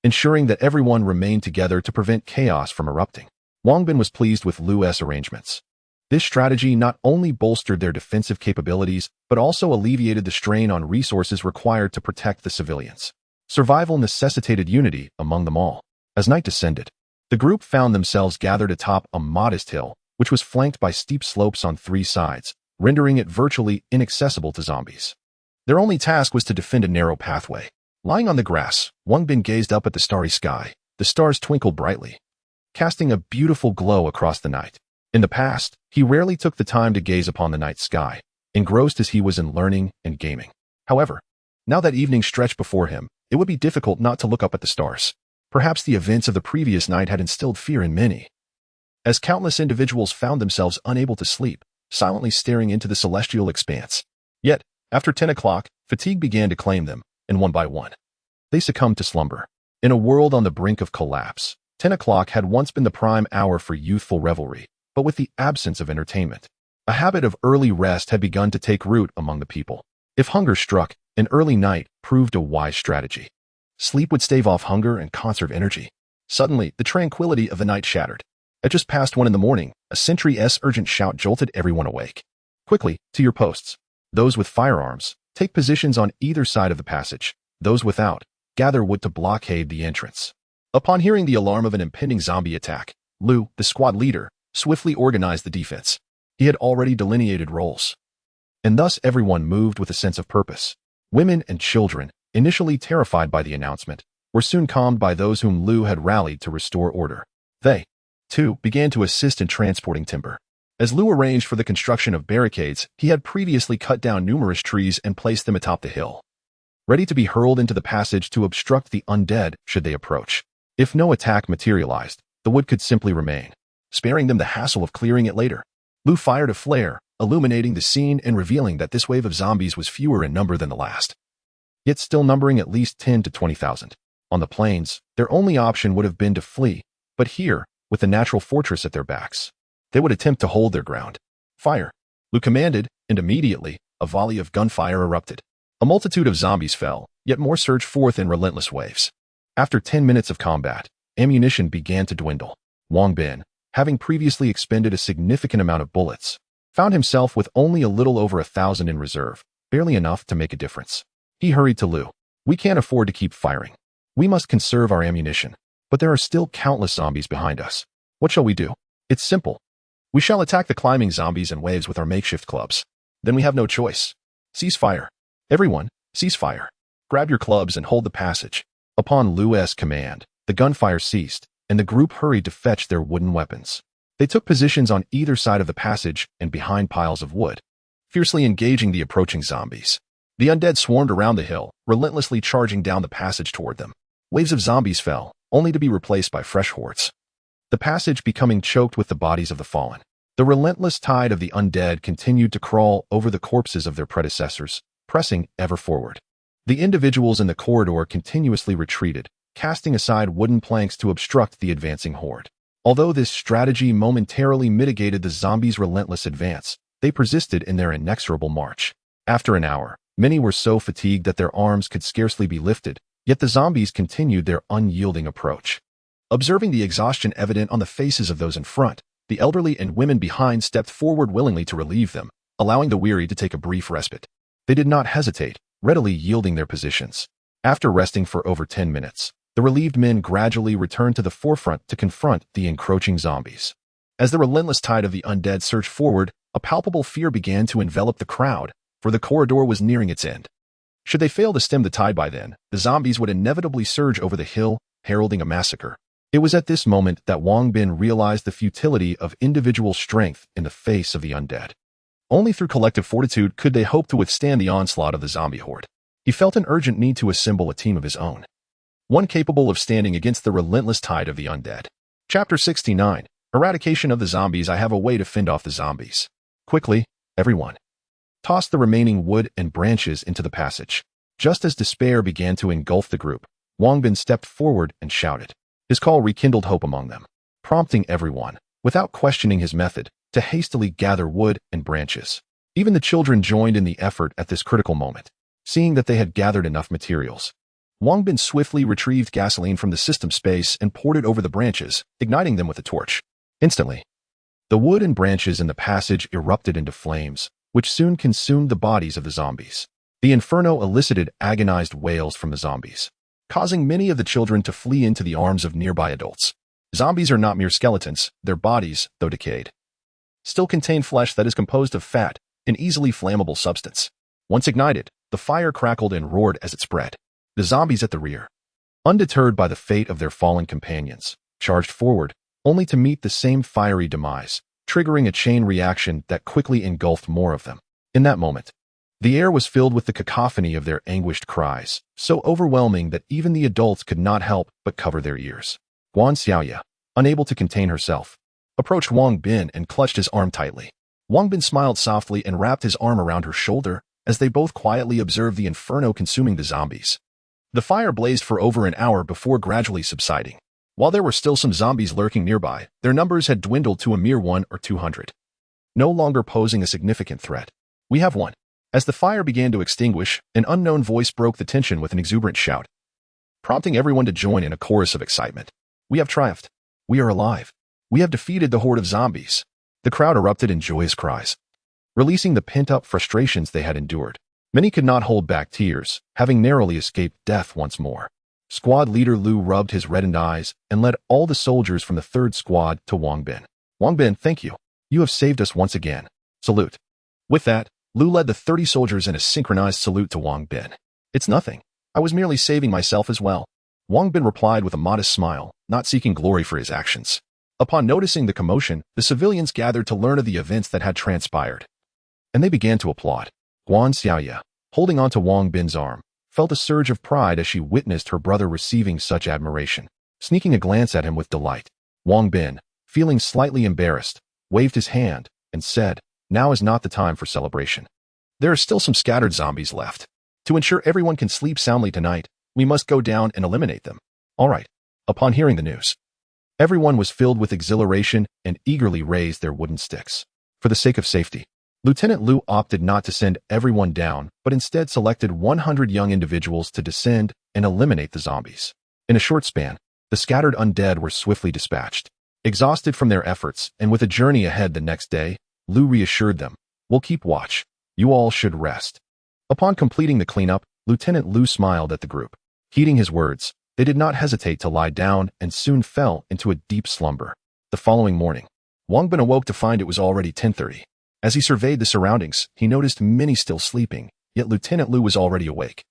ensuring that everyone remained together to prevent chaos from erupting. Wang Bin was pleased with Lu's arrangements. This strategy not only bolstered their defensive capabilities, but also alleviated the strain on resources required to protect the civilians. Survival necessitated unity among them all. As night descended, the group found themselves gathered atop a modest hill, which was flanked by steep slopes on three sides, rendering it virtually inaccessible to zombies. Their only task was to defend a narrow pathway. Lying on the grass, Wang Bin gazed up at the starry sky. The stars twinkled brightly, casting a beautiful glow across the night. In the past, he rarely took the time to gaze upon the night sky, engrossed as he was in learning and gaming. However, now that evening stretched before him, it would be difficult not to look up at the stars. Perhaps the events of the previous night had instilled fear in many. As countless individuals found themselves unable to sleep, silently staring into the celestial expanse. Yet, after 10 o'clock, fatigue began to claim them, and one by one, they succumbed to slumber. In a world on the brink of collapse, 10 o'clock had once been the prime hour for youthful revelry, but with the absence of entertainment, a habit of early rest had begun to take root among the people. If hunger struck, an early night proved a wise strategy. Sleep would stave off hunger and conserve energy. Suddenly, the tranquility of the night shattered. At just past 1 in the morning, a sentry's urgent shout jolted everyone awake. Quickly, to your posts. Those with firearms, take positions on either side of the passage. Those without, gather wood to blockade the entrance. Upon hearing the alarm of an impending zombie attack, Liu, the squad leader, swiftly organized the defense. He had already delineated roles. And thus everyone moved with a sense of purpose. Women and children, initially terrified by the announcement, were soon calmed by those whom Liu had rallied to restore order. They, too, began to assist in transporting timber. As Liu arranged for the construction of barricades, he had previously cut down numerous trees and placed them atop the hill, ready to be hurled into the passage to obstruct the undead should they approach. If no attack materialized, the wood could simply remain, sparing them the hassle of clearing it later. Liu fired a flare, illuminating the scene and revealing that this wave of zombies was fewer in number than the last, yet still numbering at least 10 to 20,000. On the plains, their only option would have been to flee, but here, with the natural fortress at their backs, they would attempt to hold their ground. Fire! Liu commanded, and immediately, a volley of gunfire erupted. A multitude of zombies fell, yet more surged forth in relentless waves. After 10 minutes of combat, ammunition began to dwindle. Wang Bin, having previously expended a significant amount of bullets, found himself with only a little over 1,000 in reserve, barely enough to make a difference. He hurried to Liu. We can't afford to keep firing. We must conserve our ammunition. But there are still countless zombies behind us. What shall we do? It's simple. We shall attack the climbing zombies in waves with our makeshift clubs. Then we have no choice. Cease fire. Everyone, cease fire. Grab your clubs and hold the passage. Upon Liu's command, the gunfire ceased, and the group hurried to fetch their wooden weapons. They took positions on either side of the passage and behind piles of wood, fiercely engaging the approaching zombies. The undead swarmed around the hill, relentlessly charging down the passage toward them. Waves of zombies fell, only to be replaced by fresh hordes, the passage becoming choked with the bodies of the fallen. The relentless tide of the undead continued to crawl over the corpses of their predecessors, pressing ever forward. The individuals in the corridor continuously retreated, casting aside wooden planks to obstruct the advancing horde. Although this strategy momentarily mitigated the zombies' relentless advance, they persisted in their inexorable march. After an hour, many were so fatigued that their arms could scarcely be lifted, yet the zombies continued their unyielding approach. Observing the exhaustion evident on the faces of those in front, the elderly and women behind stepped forward willingly to relieve them, allowing the weary to take a brief respite. They did not hesitate, readily yielding their positions. After resting for over 10 minutes, the relieved men gradually returned to the forefront to confront the encroaching zombies. As the relentless tide of the undead surged forward, a palpable fear began to envelop the crowd, for the corridor was nearing its end. Should they fail to stem the tide by then, the zombies would inevitably surge over the hill, heralding a massacre. It was at this moment that Wang Bin realized the futility of individual strength in the face of the undead. Only through collective fortitude could they hope to withstand the onslaught of the zombie horde. He felt an urgent need to assemble a team of his own, one capable of standing against the relentless tide of the undead. Chapter 69. Eradication of the zombies. I have a way to fend off the zombies. Quickly, everyone, toss the remaining wood and branches into the passage. Just as despair began to engulf the group, Wang Bin stepped forward and shouted. His call rekindled hope among them, prompting everyone, without questioning his method, to hastily gather wood and branches. Even the children joined in the effort at this critical moment. Seeing that they had gathered enough materials, Wang Bin swiftly retrieved gasoline from the system space and poured it over the branches, igniting them with a torch. Instantly, the wood and branches in the passage erupted into flames, which soon consumed the bodies of the zombies. The inferno elicited agonized wails from the zombies, causing many of the children to flee into the arms of nearby adults. Zombies are not mere skeletons. Their bodies, though decayed, still contain flesh that is composed of fat, an easily flammable substance. Once ignited, the fire crackled and roared as it spread. The zombies at the rear, undeterred by the fate of their fallen companions, charged forward, only to meet the same fiery demise, triggering a chain reaction that quickly engulfed more of them. In that moment, the air was filled with the cacophony of their anguished cries, so overwhelming that even the adults could not help but cover their ears. Guan Xiaoya, unable to contain herself, approached Wang Bin and clutched his arm tightly. Wang Bin smiled softly and wrapped his arm around her shoulder as they both quietly observed the inferno consuming the zombies. The fire blazed for over an hour before gradually subsiding. While there were still some zombies lurking nearby, their numbers had dwindled to a mere 1 or 200. No longer posing a significant threat. "We have won." As the fire began to extinguish, an unknown voice broke the tension with an exuberant shout, prompting everyone to join in a chorus of excitement. "We have triumphed. We are alive. We have defeated the horde of zombies." The crowd erupted in joyous cries, releasing the pent-up frustrations they had endured. Many could not hold back tears, having narrowly escaped death once more. Squad leader Lu rubbed his reddened eyes and led all the soldiers from the third squad to Wang Bin. "Wang Bin, thank you. You have saved us once again. Salute." With that, Lu led the 30 soldiers in a synchronized salute to Wang Bin. "It's nothing. I was merely saving myself as well." Wang Bin replied with a modest smile, not seeking glory for his actions. Upon noticing the commotion, the civilians gathered to learn of the events that had transpired, and they began to applaud. Guan Xiaoya, holding onto Wang Bin's arm, felt a surge of pride as she witnessed her brother receiving such admiration. Sneaking a glance at him with delight, Wang Bin, feeling slightly embarrassed, waved his hand and said, "Now is not the time for celebration. There are still some scattered zombies left. To ensure everyone can sleep soundly tonight, we must go down and eliminate them." "All right." Upon hearing the news, everyone was filled with exhilaration and eagerly raised their wooden sticks. For the sake of safety, Lieutenant Lu opted not to send everyone down, but instead selected 100 young individuals to descend and eliminate the zombies. In a short span, the scattered undead were swiftly dispatched. Exhausted from their efforts and with a journey ahead the next day, Lu reassured them, "We'll keep watch. You all should rest." Upon completing the cleanup, Lieutenant Lu smiled at the group. Heeding his words, they did not hesitate to lie down and soon fell into a deep slumber. The following morning, Wang Bin awoke to find it was already 10:30. As he surveyed the surroundings, he noticed many still sleeping, yet Lieutenant Lu was already awake,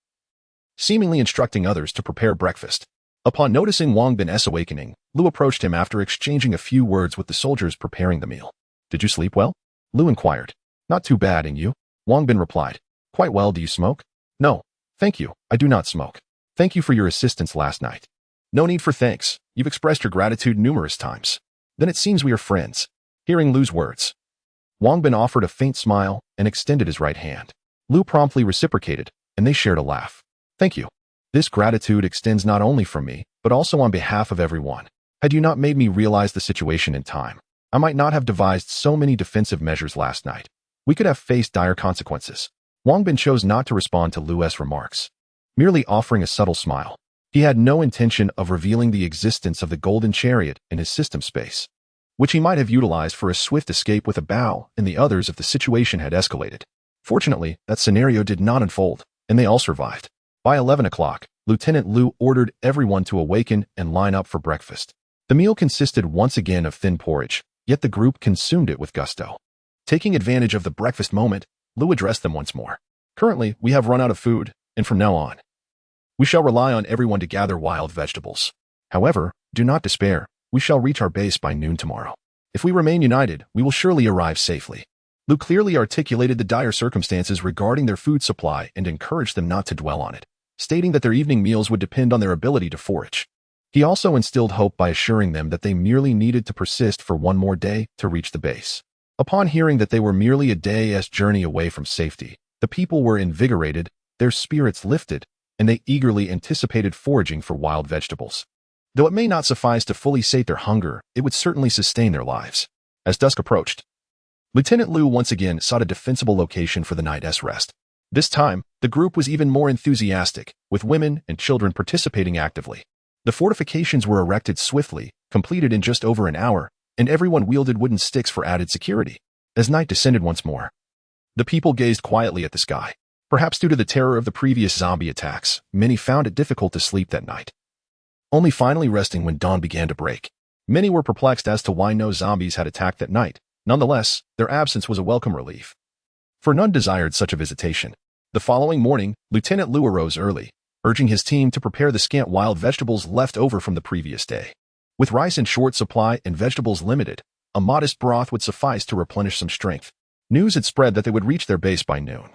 seemingly instructing others to prepare breakfast. Upon noticing Wang Bin's awakening, Lu approached him after exchanging a few words with the soldiers preparing the meal. "Did you sleep well?" Lu inquired. "Not too bad, and you?" Wang Bin replied. "Quite well. Do you smoke?" "No, thank you, I do not smoke. Thank you for your assistance last night." "No need for thanks. You've expressed your gratitude numerous times. Then it seems we are friends." Hearing Lu's words, Wang Bin offered a faint smile and extended his right hand. Lu promptly reciprocated, and they shared a laugh. "Thank you. This gratitude extends not only from me, but also on behalf of everyone. Had you not made me realize the situation in time, I might not have devised so many defensive measures last night. We could have faced dire consequences." Wang Bin chose not to respond to Lu's remarks, merely offering a subtle smile. He had no intention of revealing the existence of the golden chariot in his system space, which he might have utilized for a swift escape with a bow and the others if the situation had escalated. Fortunately, that scenario did not unfold, and they all survived. By 11 o'clock, Lieutenant Lu ordered everyone to awaken and line up for breakfast. The meal consisted once again of thin porridge, yet the group consumed it with gusto. Taking advantage of the breakfast moment, Lu addressed them once more. "Currently, we have run out of food, and from now on, we shall rely on everyone to gather wild vegetables. However, do not despair. We shall reach our base by noon tomorrow. If we remain united, we will surely arrive safely." Lu clearly articulated the dire circumstances regarding their food supply and encouraged them not to dwell on it, stating that their evening meals would depend on their ability to forage. He also instilled hope by assuring them that they merely needed to persist for one more day to reach the base. Upon hearing that they were merely a day's journey away from safety, the people were invigorated, their spirits lifted, and they eagerly anticipated foraging for wild vegetables. Though it may not suffice to fully sate their hunger, it would certainly sustain their lives. As dusk approached, Lieutenant Lu once again sought a defensible location for the night's rest. This time, the group was even more enthusiastic, with women and children participating actively. The fortifications were erected swiftly, completed in just over an hour, and everyone wielded wooden sticks for added security. As night descended once more, the people gazed quietly at the sky. Perhaps due to the terror of the previous zombie attacks, many found it difficult to sleep that night, only finally resting when dawn began to break. Many were perplexed as to why no zombies had attacked that night. Nonetheless, their absence was a welcome relief, for none desired such a visitation. The following morning, Lieutenant Lu arose early, urging his team to prepare the scant wild vegetables left over from the previous day. With rice in short supply and vegetables limited, a modest broth would suffice to replenish some strength. News had spread that they would reach their base by noon,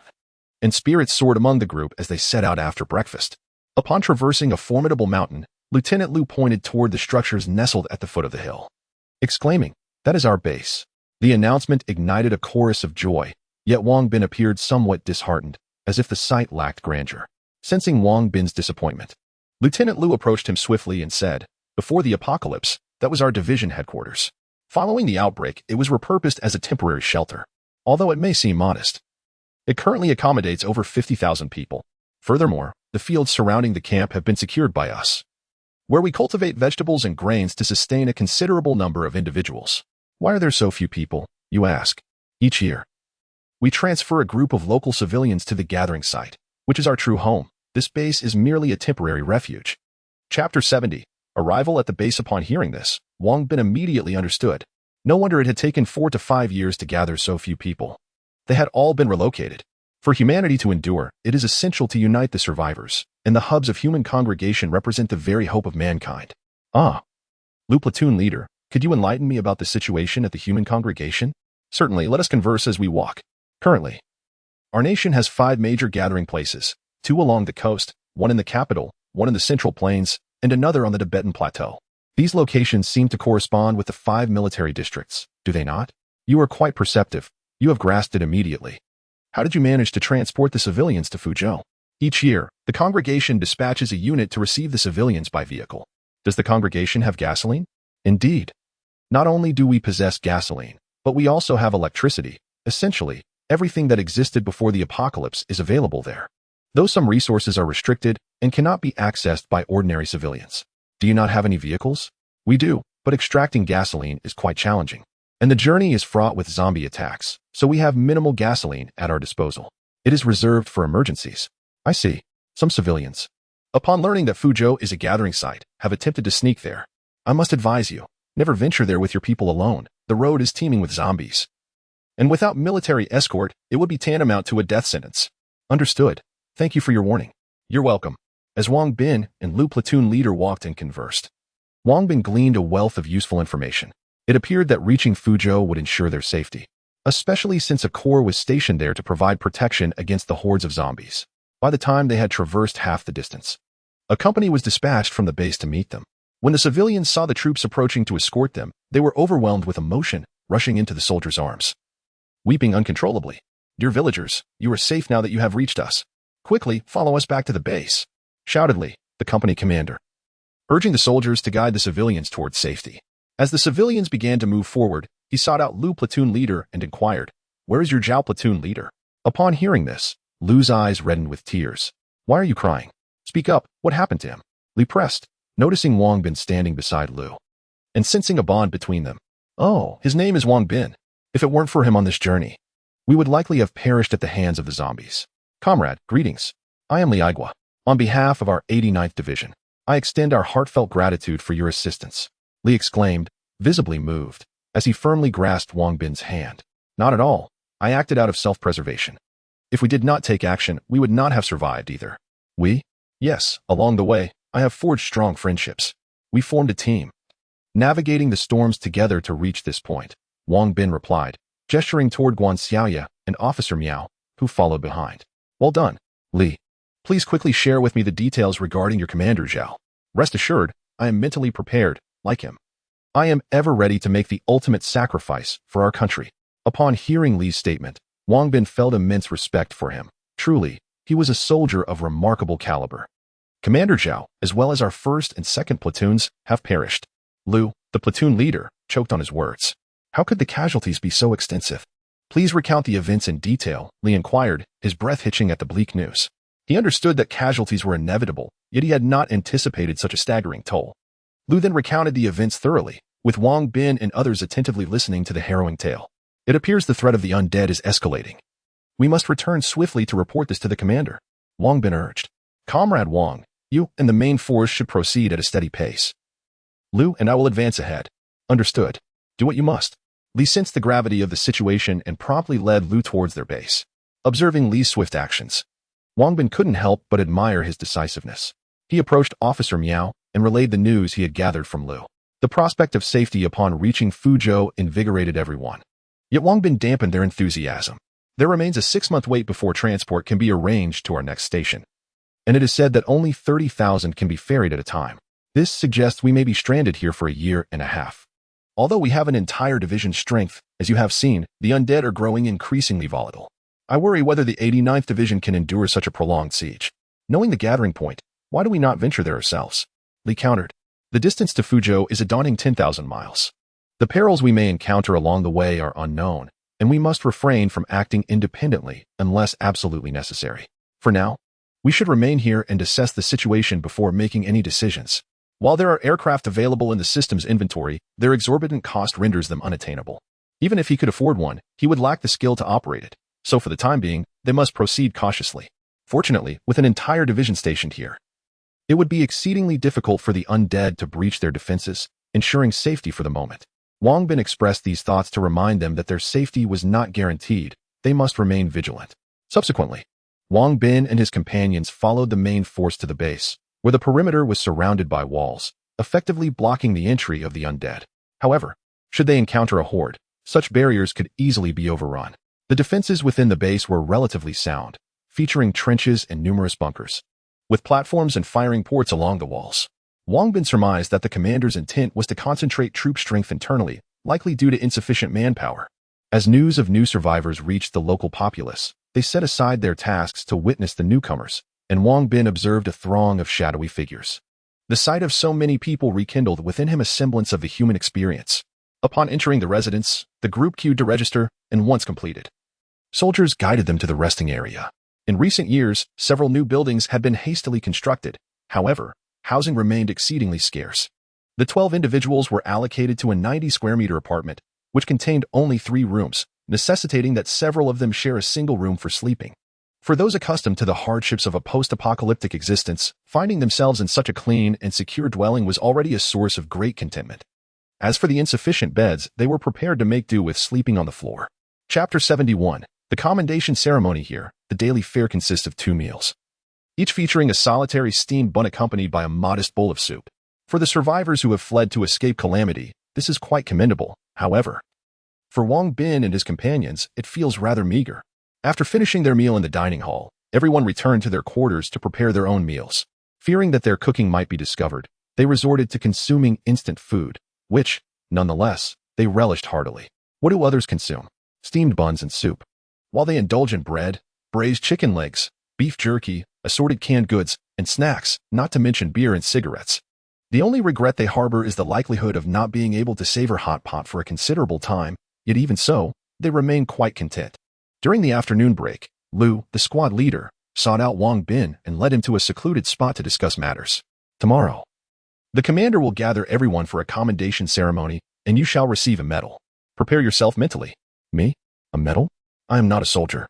and spirits soared among the group as they set out after breakfast. Upon traversing a formidable mountain, Lieutenant Lu pointed toward the structures nestled at the foot of the hill, exclaiming, "That is our base." The announcement ignited a chorus of joy, yet Wang Bin appeared somewhat disheartened, as if the sight lacked grandeur. Sensing Wang Bin's disappointment, Lieutenant Lu approached him swiftly and said, "Before the apocalypse, that was our division headquarters. Following the outbreak, it was repurposed as a temporary shelter. Although it may seem modest, it currently accommodates over 50,000 people. Furthermore, the fields surrounding the camp have been secured by us, where we cultivate vegetables and grains to sustain a considerable number of individuals." Why are there so few people, you ask? Each year, we transfer a group of local civilians to the gathering site, which is our true home. This base is merely a temporary refuge. Chapter 70. Arrival at the base. Upon hearing this, Wang Bin immediately understood. No wonder it had taken 4 to 5 years to gather so few people. They had all been relocated. For humanity to endure, it is essential to unite the survivors, and the hubs of human congregation represent the very hope of mankind. Ah. Lu, platoon leader, could you enlighten me about the situation at the human congregation? Certainly, let us converse as we walk. Currently, our nation has 5 major gathering places, 2 along the coast, 1 in the capital, 1 in the central plains, and another on the Tibetan plateau. These locations seem to correspond with the 5 military districts, do they not? You are quite perceptive. You have grasped it immediately. How did you manage to transport the civilians to Fuzhou? Each year, the congregation dispatches a unit to receive the civilians by vehicle. Does the congregation have gasoline? Indeed. Not only do we possess gasoline, but we also have electricity. Essentially, everything that existed before the apocalypse is available there. Though some resources are restricted and cannot be accessed by ordinary civilians. Do you not have any vehicles? We do, but extracting gasoline is quite challenging. And the journey is fraught with zombie attacks, so we have minimal gasoline at our disposal. It is reserved for emergencies. I see. Some civilians, upon learning that Fuzhou is a gathering site, have attempted to sneak there. I must advise you, never venture there with your people alone. The road is teeming with zombies. And without military escort, it would be tantamount to a death sentence. Understood. Thank you for your warning. You're welcome. As Wang Bin and Lu, platoon leader, walked and conversed, Wang Bin gleaned a wealth of useful information. It appeared that reaching Fuzhou would ensure their safety, especially since a corps was stationed there to provide protection against the hordes of zombies. By the time they had traversed half the distance, a company was dispatched from the base to meet them. When the civilians saw the troops approaching to escort them, they were overwhelmed with emotion, rushing into the soldiers' arms, weeping uncontrollably. "Dear villagers, you are safe now that you have reached us. Quickly, follow us back to the base," shouted Li, the company commander, urging the soldiers to guide the civilians towards safety. As the civilians began to move forward, he sought out Lu, platoon leader, and inquired, "Where is your Zhao, platoon leader?" Upon hearing this, Lu's eyes reddened with tears. "Why are you crying? Speak up, what happened to him?" Li pressed, noticing Wang Bin standing beside Lu, and sensing a bond between them. "Oh, his name is Wang Bin. If it weren't for him on this journey, we would likely have perished at the hands of the zombies. Comrade, greetings. I am Li Igua. On behalf of our 89th Division, I extend our heartfelt gratitude for your assistance," Li exclaimed, visibly moved, as he firmly grasped Wang Bin's hand. "Not at all. I acted out of self-preservation. If we did not take action, we would not have survived either." "We?" "Yes, along the way, I have forged strong friendships. We formed a team, navigating the storms together to reach this point," Wang Bin replied, gesturing toward Guan Xiaoya and Officer Miao, who followed behind. "Well done, Li. Please quickly share with me the details regarding your commander Zhao. Rest assured, I am mentally prepared, like him. I am ever ready to make the ultimate sacrifice for our country." Upon hearing Li's statement, Wang Bin felt immense respect for him. Truly, he was a soldier of remarkable caliber. "Commander Zhao, as well as our 1st and 2nd platoons, have perished." Lu, the platoon leader, choked on his words. How could the casualties be so extensive? "Please recount the events in detail," Li inquired, his breath hitching at the bleak news. He understood that casualties were inevitable, yet he had not anticipated such a staggering toll. Lu then recounted the events thoroughly, with Wang Bin and others attentively listening to the harrowing tale. "It appears the threat of the undead is escalating. We must return swiftly to report this to the commander," Wang Bin urged. "Comrade Wang, you and the main force should proceed at a steady pace. Lu and I will advance ahead." "Understood. Do what you must." Li sensed the gravity of the situation and promptly led Lu towards their base. Observing Li's swift actions, Wang Bin couldn't help but admire his decisiveness. He approached Officer Miao and relayed the news he had gathered from Lu. The prospect of safety upon reaching Fuzhou invigorated everyone. Yet Wang Bin dampened their enthusiasm. "There remains a 6-month wait before transport can be arranged to our next station. And it is said that only 30,000 can be ferried at a time. This suggests we may be stranded here for a year and a half. Although we have an entire division's strength, as you have seen, the undead are growing increasingly volatile. I worry whether the 89th Division can endure such a prolonged siege. Knowing the gathering point, why do we not venture there ourselves? Li countered. The distance to Fuzhou is a daunting 10,000 miles. The perils we may encounter along the way are unknown, and we must refrain from acting independently unless absolutely necessary. For now, we should remain here and assess the situation before making any decisions. While there are aircraft available in the system's inventory, their exorbitant cost renders them unattainable. Even if he could afford one, he would lack the skill to operate it, so for the time being, they must proceed cautiously. Fortunately, with an entire division stationed here, it would be exceedingly difficult for the undead to breach their defenses, ensuring safety for the moment. Wang Bin expressed these thoughts to remind them that their safety was not guaranteed. They must remain vigilant. Subsequently, Wang Bin and his companions followed the main force to the base, where the perimeter was surrounded by walls, effectively blocking the entry of the undead. However, should they encounter a horde, such barriers could easily be overrun. The defenses within the base were relatively sound, featuring trenches and numerous bunkers, with platforms and firing ports along the walls. Wang Bin surmised that the commander's intent was to concentrate troop strength internally, likely due to insufficient manpower. As news of new survivors reached the local populace, they set aside their tasks to witness the newcomers, and Wang Bin observed a throng of shadowy figures. The sight of so many people rekindled within him a semblance of the human experience. Upon entering the residence, the group queued to register, and once completed, soldiers guided them to the resting area. In recent years, several new buildings had been hastily constructed. However, housing remained exceedingly scarce. The 12 individuals were allocated to a 90-square-meter apartment, which contained only 3 rooms, necessitating that several of them share a single room for sleeping. For those accustomed to the hardships of a post-apocalyptic existence, finding themselves in such a clean and secure dwelling was already a source of great contentment. As for the insufficient beds, they were prepared to make do with sleeping on the floor. Chapter 71. The commendation ceremony here. The daily fare consists of 2 meals, each featuring a solitary steamed bun accompanied by a modest bowl of soup. For the survivors who have fled to escape calamity, this is quite commendable. However, for Wang Bin and his companions, it feels rather meager. After finishing their meal in the dining hall, everyone returned to their quarters to prepare their own meals. Fearing that their cooking might be discovered, they resorted to consuming instant food, which, nonetheless, they relished heartily. What do others consume? Steamed buns and soup. While they indulge in bread, braised chicken legs, beef jerky, assorted canned goods, and snacks, not to mention beer and cigarettes. The only regret they harbor is the likelihood of not being able to savor hot pot for a considerable time, yet even so, they remain quite content. During the afternoon break, Lu, the squad leader, sought out Wang Bin and led him to a secluded spot to discuss matters. Tomorrow, the commander will gather everyone for a commendation ceremony, and you shall receive a medal. Prepare yourself mentally. Me? A medal? I am not a soldier.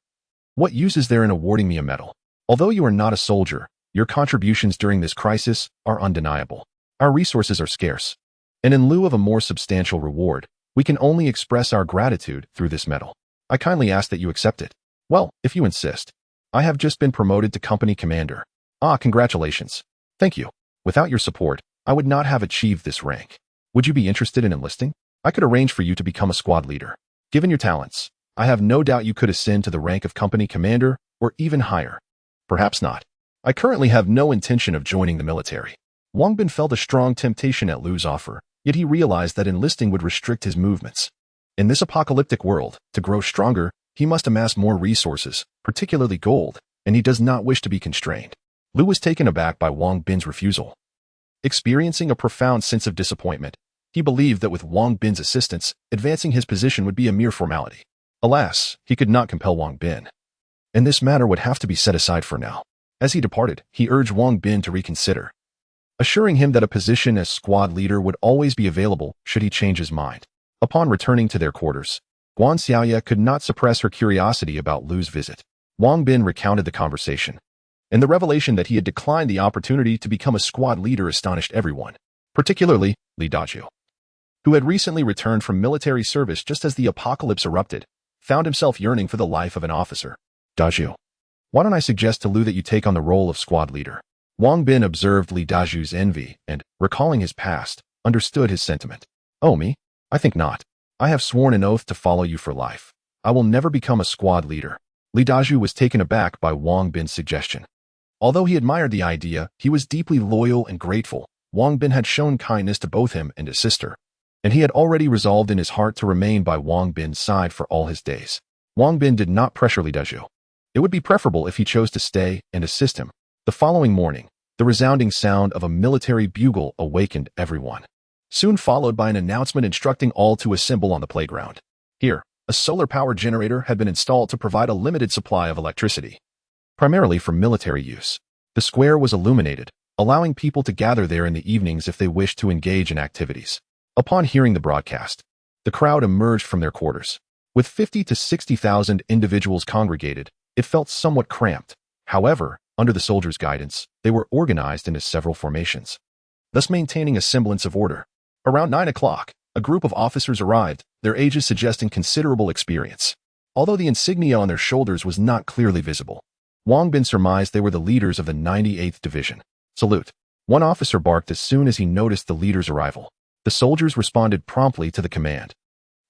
What use is there in awarding me a medal? Although you are not a soldier, your contributions during this crisis are undeniable. Our resources are scarce, and in lieu of a more substantial reward, we can only express our gratitude through this medal. I kindly ask that you accept it. Well, if you insist. I have just been promoted to company commander. Ah, congratulations. Thank you. Without your support, I would not have achieved this rank. Would you be interested in enlisting? I could arrange for you to become a squad leader. Given your talents, I have no doubt you could ascend to the rank of company commander or even higher. Perhaps not. I currently have no intention of joining the military. Wang Bin felt a strong temptation at Lu's offer, yet he realized that enlisting would restrict his movements. In this apocalyptic world, to grow stronger, he must amass more resources, particularly gold, and he does not wish to be constrained. Lu was taken aback by Wang Bin's refusal. Experiencing a profound sense of disappointment, he believed that with Wang Bin's assistance, advancing his position would be a mere formality. Alas, he could not compel Wang Bin, and this matter would have to be set aside for now. As he departed, he urged Wang Bin to reconsider, assuring him that a position as squad leader would always be available should he change his mind. Upon returning to their quarters, Guan Xiaoya could not suppress her curiosity about Lu's visit. Wang Bin recounted the conversation, and the revelation that he had declined the opportunity to become a squad leader astonished everyone, particularly Li Dazhu, who had recently returned from military service just as the apocalypse erupted, found himself yearning for the life of an officer. Dazhu, why don't I suggest to Lu that you take on the role of squad leader? Wang Bin observed Li Dazhu's envy and, recalling his past, understood his sentiment. Oh, me? I think not. I have sworn an oath to follow you for life. I will never become a squad leader. Li Dazhu was taken aback by Wang Bin's suggestion. Although he admired the idea, he was deeply loyal and grateful. Wang Bin had shown kindness to both him and his sister. and he had already resolved in his heart to remain by Wang Bin's side for all his days. Wang Bin did not pressure Li Dazhu. It would be preferable if he chose to stay and assist him. The following morning, the resounding sound of a military bugle awakened everyone, soon followed by an announcement instructing all to assemble on the playground. Here, a solar power generator had been installed to provide a limited supply of electricity, primarily for military use. The square was illuminated, allowing people to gather there in the evenings if they wished to engage in activities. Upon hearing the broadcast, the crowd emerged from their quarters. With 50 to 60,000 individuals congregated, it felt somewhat cramped. However, under the soldiers' guidance, they were organized into several formations, thus maintaining a semblance of order. Around 9 o'clock, a group of officers arrived, their ages suggesting considerable experience. Although the insignia on their shoulders was not clearly visible, Wang Bin surmised they were the leaders of the 98th Division. Salute. One officer barked as soon as he noticed the leader's arrival. The soldiers responded promptly to the command,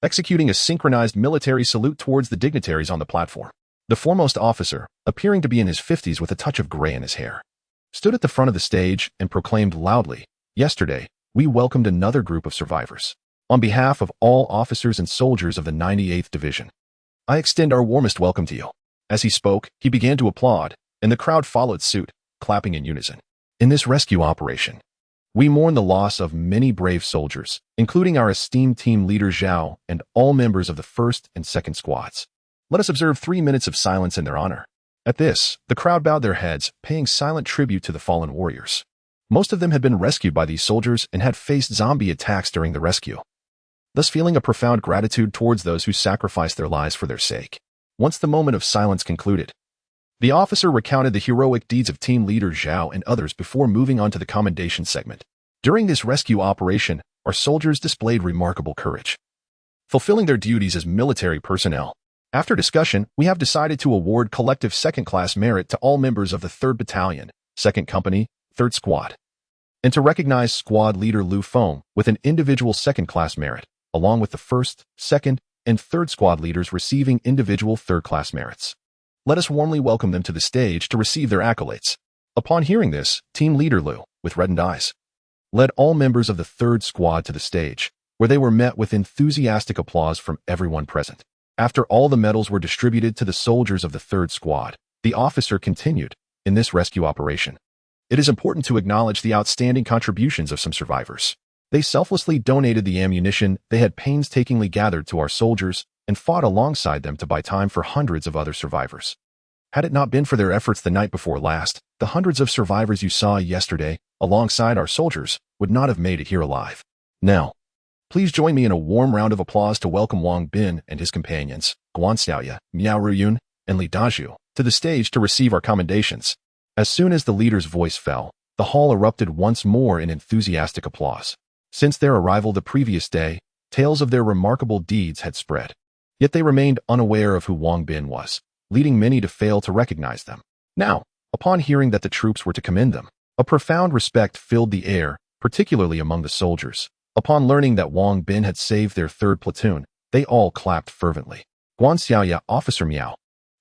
executing a synchronized military salute towards the dignitaries on the platform. The foremost officer, appearing to be in his 50s with a touch of gray in his hair, stood at the front of the stage and proclaimed loudly, "Yesterday, we welcomed another group of survivors. On behalf of all officers and soldiers of the 98th Division, I extend our warmest welcome to you." As he spoke, he began to applaud, and the crowd followed suit, clapping in unison. In this rescue operation, we mourn the loss of many brave soldiers, including our esteemed team leader Zhao and all members of the 1st and 2nd squads. Let us observe 3 minutes of silence in their honor. At this, the crowd bowed their heads, paying silent tribute to the fallen warriors. Most of them had been rescued by these soldiers and had faced zombie attacks during the rescue, thus feeling a profound gratitude towards those who sacrificed their lives for their sake. Once the moment of silence concluded, the officer recounted the heroic deeds of team leader Zhao and others before moving on to the commendation segment. During this rescue operation, our soldiers displayed remarkable courage, fulfilling their duties as military personnel. After discussion, we have decided to award collective second-class merit to all members of the 3rd Battalion, 2nd Company, 3rd Squad, and to recognize squad leader Lu Feng with an individual second-class merit, along with the 1st, 2nd, and 3rd Squad leaders receiving individual 3rd-class merits. Let us warmly welcome them to the stage to receive their accolades. Upon hearing this, Team Leader Lu, with reddened eyes, led all members of the 3rd Squad to the stage, where they were met with enthusiastic applause from everyone present. After all the medals were distributed to the soldiers of the 3rd Squad, the officer continued, "In this rescue operation, it is important to acknowledge the outstanding contributions of some survivors. They selflessly donated the ammunition they had painstakingly gathered to our soldiers and fought alongside them to buy time for hundreds of other survivors. Had it not been for their efforts the night before last, the hundreds of survivors you saw yesterday, alongside our soldiers, would not have made it here alive. Now, please join me in a warm round of applause to welcome Wang Bin and his companions, Guan Xiaoya, Miao Ruyun, and Li Dazhu, to the stage to receive our commendations." As soon as the leader's voice fell, the hall erupted once more in enthusiastic applause. Since their arrival the previous day, tales of their remarkable deeds had spread. Yet they remained unaware of who Wang Bin was, leading many to fail to recognize them. Now, upon hearing that the troops were to commend them, a profound respect filled the air, particularly among the soldiers. Upon learning that Wang Bin had saved their 3rd platoon, they all clapped fervently. Guan Xiaoya, Officer Miao,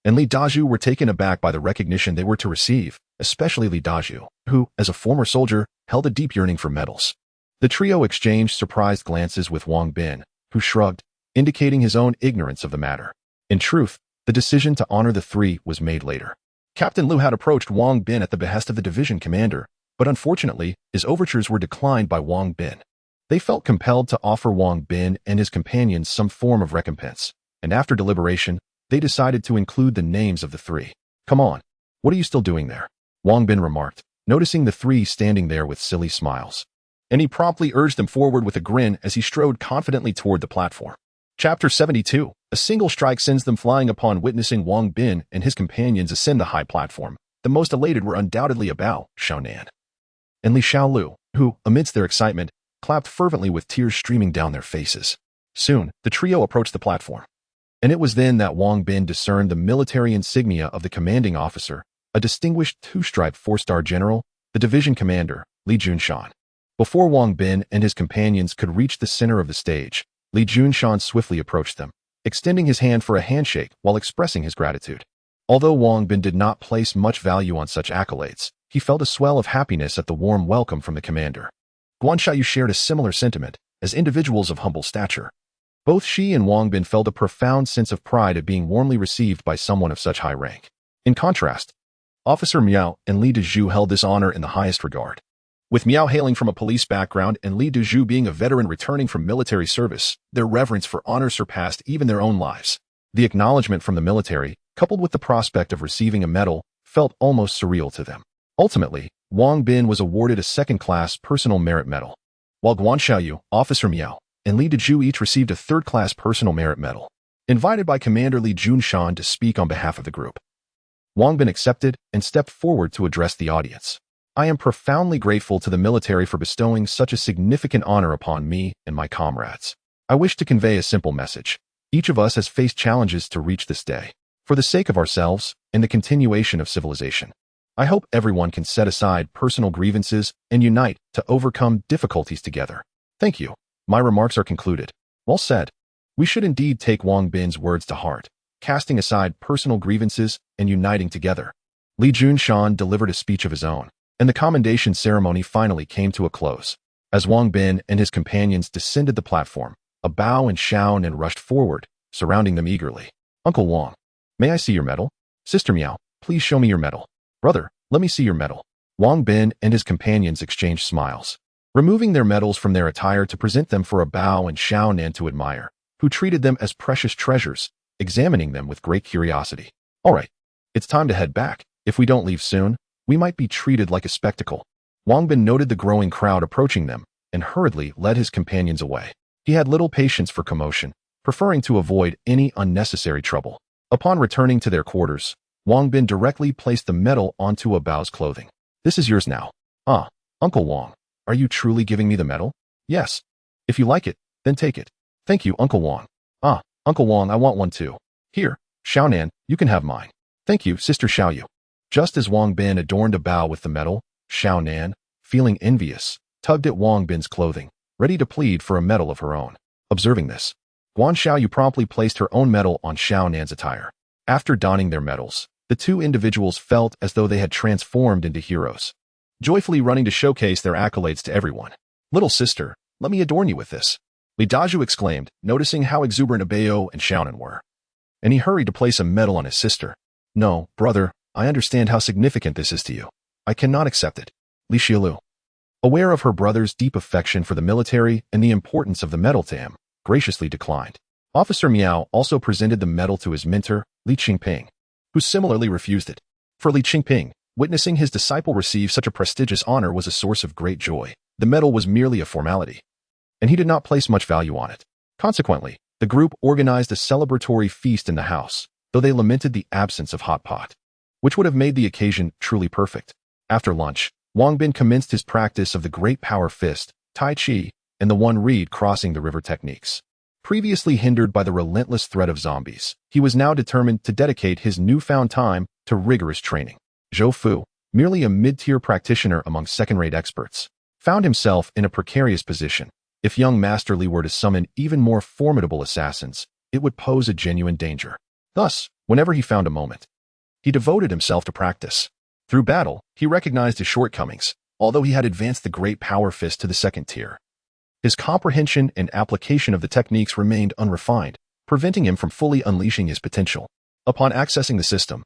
and Li Dazhu were taken aback by the recognition they were to receive, especially Li Dazhu, who, as a former soldier, held a deep yearning for medals. The trio exchanged surprised glances with Wang Bin, who shrugged, indicating his own ignorance of the matter. In truth, the decision to honor the 3 was made later. Captain Lu had approached Wang Bin at the behest of the division commander, but unfortunately, his overtures were declined by Wang Bin. They felt compelled to offer Wang Bin and his companions some form of recompense, and after deliberation, they decided to include the names of the 3. "Come on, what are you still doing there?" Wang Bin remarked, noticing the 3 standing there with silly smiles. And he promptly urged them forward with a grin as he strode confidently toward the platform. Chapter 72. A single strike sends them flying. Upon witnessing Wang Bin and his companions ascend the high platform, the most elated were undoubtedly Bao, Xiaonan, and Li Xiaolu, who, amidst their excitement, clapped fervently with tears streaming down their faces. Soon, the trio approached the platform, and it was then that Wang Bin discerned the military insignia of the commanding officer, a distinguished 2-stripe 4-star general, the division commander, Li Junshan. Before Wang Bin and his companions could reach the center of the stage, Li Junshan swiftly approached them, extending his hand for a handshake while expressing his gratitude. Although Wang Bin did not place much value on such accolades, he felt a swell of happiness at the warm welcome from the commander. Guan Xiaoyu shared a similar sentiment, as individuals of humble stature. Both she and Wang Bin felt a profound sense of pride at being warmly received by someone of such high rank. In contrast, Officer Miao and Li Dezhu held this honor in the highest regard. With Miao hailing from a police background and Li Dezhu being a veteran returning from military service, their reverence for honor surpassed even their own lives. The acknowledgement from the military, coupled with the prospect of receiving a medal, felt almost surreal to them. Ultimately, Wang Bin was awarded a second-class personal merit medal, while Guan Xiaoyu, Officer Miao, and Li Dezhu each received a third-class personal merit medal. Invited by Commander Li Junshan to speak on behalf of the group, Wang Bin accepted and stepped forward to address the audience. I am profoundly grateful to the military for bestowing such a significant honor upon me and my comrades. I wish to convey a simple message. Each of us has faced challenges to reach this day. For the sake of ourselves and the continuation of civilization, I hope everyone can set aside personal grievances and unite to overcome difficulties together. Thank you. My remarks are concluded. Well said. We should indeed take Wang Bin's words to heart, casting aside personal grievances and uniting together. Li Junshan delivered a speech of his own, and the commendation ceremony finally came to a close. As Wang Bin and his companions descended the platform, a Bao and Xiaonan rushed forward, surrounding them eagerly. Uncle Wang, may I see your medal? Sister Miao, please show me your medal. Brother, let me see your medal. Wang Bin and his companions exchanged smiles, removing their medals from their attire to present them for a Bao and Xiaonan to admire, who treated them as precious treasures, examining them with great curiosity. All right, it's time to head back. If we don't leave soon, we might be treated like a spectacle. Wang Bin noted the growing crowd approaching them and hurriedly led his companions away. He had little patience for commotion, preferring to avoid any unnecessary trouble. Upon returning to their quarters, Wang Bin directly placed the medal onto a Bao's clothing. This is yours now. Ah, Uncle Wang, are you truly giving me the medal? Yes. If you like it, then take it. Thank you, Uncle Wang. Ah, Uncle Wang, I want one too. Here, Xiaonan, you can have mine. Thank you, Sister Xiaoyu. Just as Wang Bin adorned a Bao with the medal, Xiaonan, feeling envious, tugged at Wang Bin's clothing, ready to plead for a medal of her own. Observing this, Guan Xiaoyu promptly placed her own medal on Xiaonan's attire. After donning their medals, the two individuals felt as though they had transformed into heroes, joyfully running to showcase their accolades to everyone. Little sister, let me adorn you with this. Li Dezhu exclaimed, noticing how exuberant Bao and Xiaonan were. And he hurried to place a medal on his sister. No, brother, I understand how significant this is to you. I cannot accept it. Li Xiaolu, aware of her brother's deep affection for the military and the importance of the medal to him, graciously declined. Officer Miao also presented the medal to his mentor, Li Qingping, who similarly refused it. For Li Qingping, witnessing his disciple receive such a prestigious honor was a source of great joy. The medal was merely a formality, and he did not place much value on it. Consequently, the group organized a celebratory feast in the house, though they lamented the absence of hot pot, which would have made the occasion truly perfect. After lunch, Wang Bin commenced his practice of the Great Power Fist, Tai Chi, and the One Reed crossing the river techniques. Previously hindered by the relentless threat of zombies, he was now determined to dedicate his newfound time to rigorous training. Zhou Fu, merely a mid-tier practitioner among second-rate experts, found himself in a precarious position. If young Master Li were to summon even more formidable assassins, it would pose a genuine danger. Thus, whenever he found a moment, he devoted himself to practice. Through battle, he recognized his shortcomings, although he had advanced the Great Power Fist to the second tier. His comprehension and application of the techniques remained unrefined, preventing him from fully unleashing his potential. Upon accessing the system,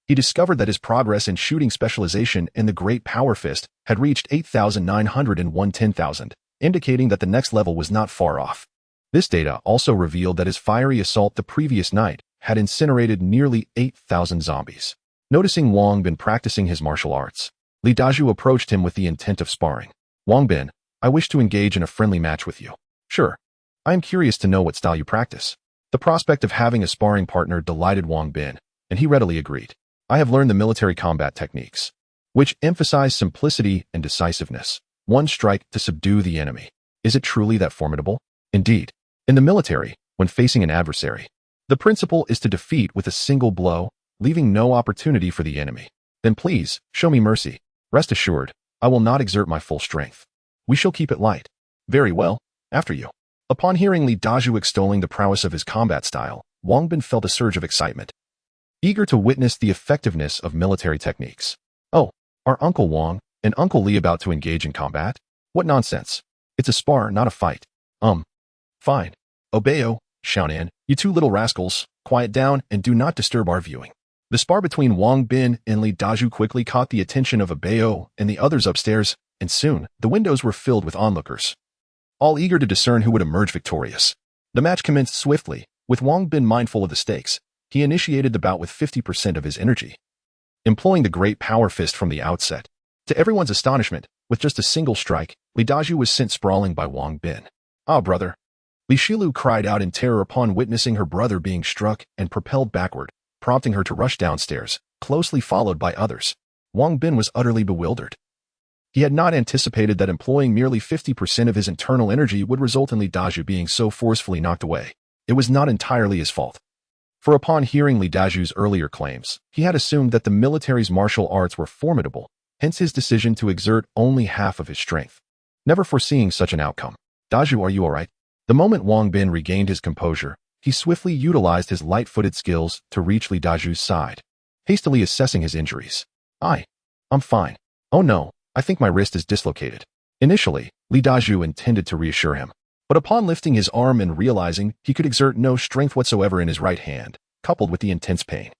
he discovered that his progress in shooting specialization in the Great Power Fist had reached 8,901 10,000, indicating that the next level was not far off. This data also revealed that his fiery assault the previous night had incinerated nearly 8,000 zombies. Noticing Wang Bin practicing his martial arts, Li Dezhu approached him with the intent of sparring. Wang Bin, I wish to engage in a friendly match with you. Sure. I am curious to know what style you practice. The prospect of having a sparring partner delighted Wang Bin, and he readily agreed. I have learned the military combat techniques, which emphasize simplicity and decisiveness. One strike to subdue the enemy. Is it truly that formidable? Indeed. In the military, when facing an adversary, the principle is to defeat with a single blow, leaving no opportunity for the enemy. Then please, show me mercy. Rest assured, I will not exert my full strength. We shall keep it light. Very well, after you. Upon hearing Li Dezhu extolling the prowess of his combat style, Wang Bin felt a surge of excitement, eager to witness the effectiveness of military techniques. Oh, are Uncle Wang and Uncle Li about to engage in combat? What nonsense. It's a spar, not a fight. Um, fine. Obeo, Xiaonan, you two little rascals, quiet down and do not disturb our viewing. The spar between Wang Bin and Li Dazhu quickly caught the attention of Obeo and the others upstairs, and soon the windows were filled with onlookers, all eager to discern who would emerge victorious. The match commenced swiftly, with Wang Bin mindful of the stakes. He initiated the bout with 50% of his energy, employing the great power fist from the outset. To everyone's astonishment, with just a single strike, Li Dazhu was sent sprawling by Wang Bin. Ah, brother! Li Shilu cried out in terror upon witnessing her brother being struck and propelled backward, prompting her to rush downstairs, closely followed by others. Wang Bin was utterly bewildered. He had not anticipated that employing merely 50% of his internal energy would result in Li Dazhu being so forcefully knocked away. It was not entirely his fault. For upon hearing Li Dazhu's earlier claims, he had assumed that the military's martial arts were formidable, hence his decision to exert only half of his strength. Never foreseeing such an outcome. Dazhu, are you all right? The moment Wang Bin regained his composure, he swiftly utilized his light-footed skills to reach Li Dazhu's side, hastily assessing his injuries. I'm fine. Oh no, I think my wrist is dislocated. Initially, Li Dazhu intended to reassure him, but upon lifting his arm and realizing he could exert no strength whatsoever in his right hand, coupled with the intense pain,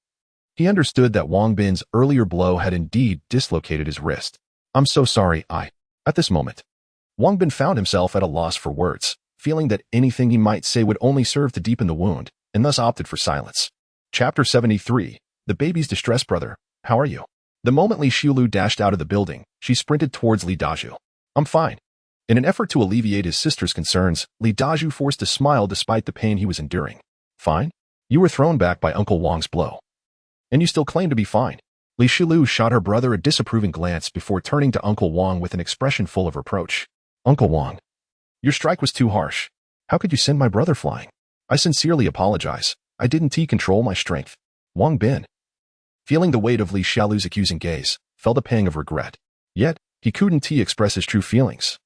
he understood that Wang Bin's earlier blow had indeed dislocated his wrist. I'm so sorry, At this moment, Wang Bin found himself at a loss for words, feeling that anything he might say would only serve to deepen the wound, and thus opted for silence. Chapter 73, The Baby's Distress. Brother, how are you? The moment Li Shilu dashed out of the building, she sprinted towards Li Dazhu. I'm fine. In an effort to alleviate his sister's concerns, Li Dazhu forced a smile despite the pain he was enduring. Fine? You were thrown back by Uncle Wang's blow. And you still claim to be fine. Li Shilu shot her brother a disapproving glance before turning to Uncle Wang with an expression full of reproach. Uncle Wang, your strike was too harsh. How could you send my brother flying? I sincerely apologize. I didn't control my strength. Wang Bin, feeling the weight of Li Shilu's accusing gaze, felt a pang of regret. Yet, he couldn't express his true feelings,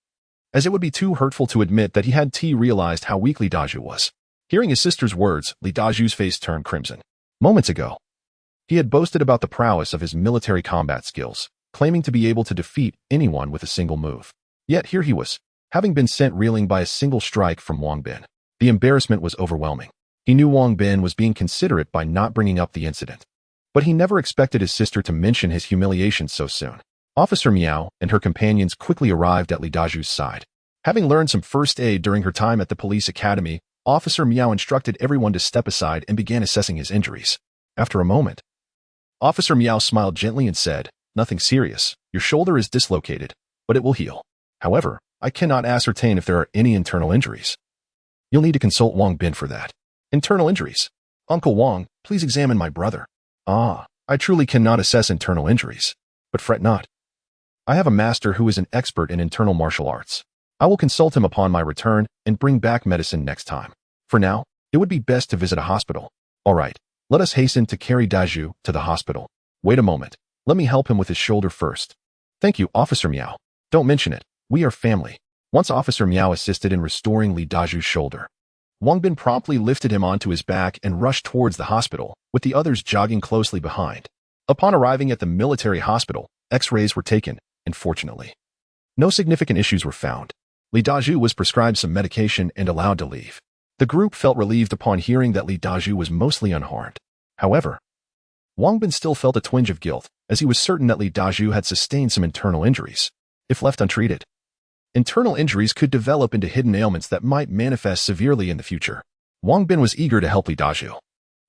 as it would be too hurtful to admit that he had realized how weak Li Dazhu was. Hearing his sister's words, Li Dazhu's face turned crimson. Moments ago, he had boasted about the prowess of his military combat skills, claiming to be able to defeat anyone with a single move. Yet here he was, having been sent reeling by a single strike from Wang Bin. The embarrassment was overwhelming. He knew Wang Bin was being considerate by not bringing up the incident, but he never expected his sister to mention his humiliation so soon. Officer Miao and her companions quickly arrived at Li Dazhu's side. Having learned some first aid during her time at the police academy, Officer Miao instructed everyone to step aside and began assessing his injuries. After a moment, Officer Miao smiled gently and said, Nothing serious. Your shoulder is dislocated, but it will heal. However, I cannot ascertain if there are any internal injuries. You'll need to consult Wang Bin for that. Internal injuries? Uncle Wang, please examine my brother. I truly cannot assess internal injuries. But fret not. I have a master who is an expert in internal martial arts. I will consult him upon my return and bring back medicine next time. For now, it would be best to visit a hospital. All right, let us hasten to carry Dazhu to the hospital. Wait a moment. Let me help him with his shoulder first. Thank you, Officer Miao. Don't mention it. We are family. Once Officer Miao assisted in restoring Li Dazhu's shoulder, Wang Bin promptly lifted him onto his back and rushed towards the hospital, with the others jogging closely behind. Upon arriving at the military hospital, X-rays were taken, and fortunately, no significant issues were found. Li Dazhu was prescribed some medication and allowed to leave. The group felt relieved upon hearing that Li Dazhu was mostly unharmed. However, Wang Bin still felt a twinge of guilt, as he was certain that Li Dazhu had sustained some internal injuries. If left untreated, internal injuries could develop into hidden ailments that might manifest severely in the future. Wang Bin was eager to help Li Dazhu,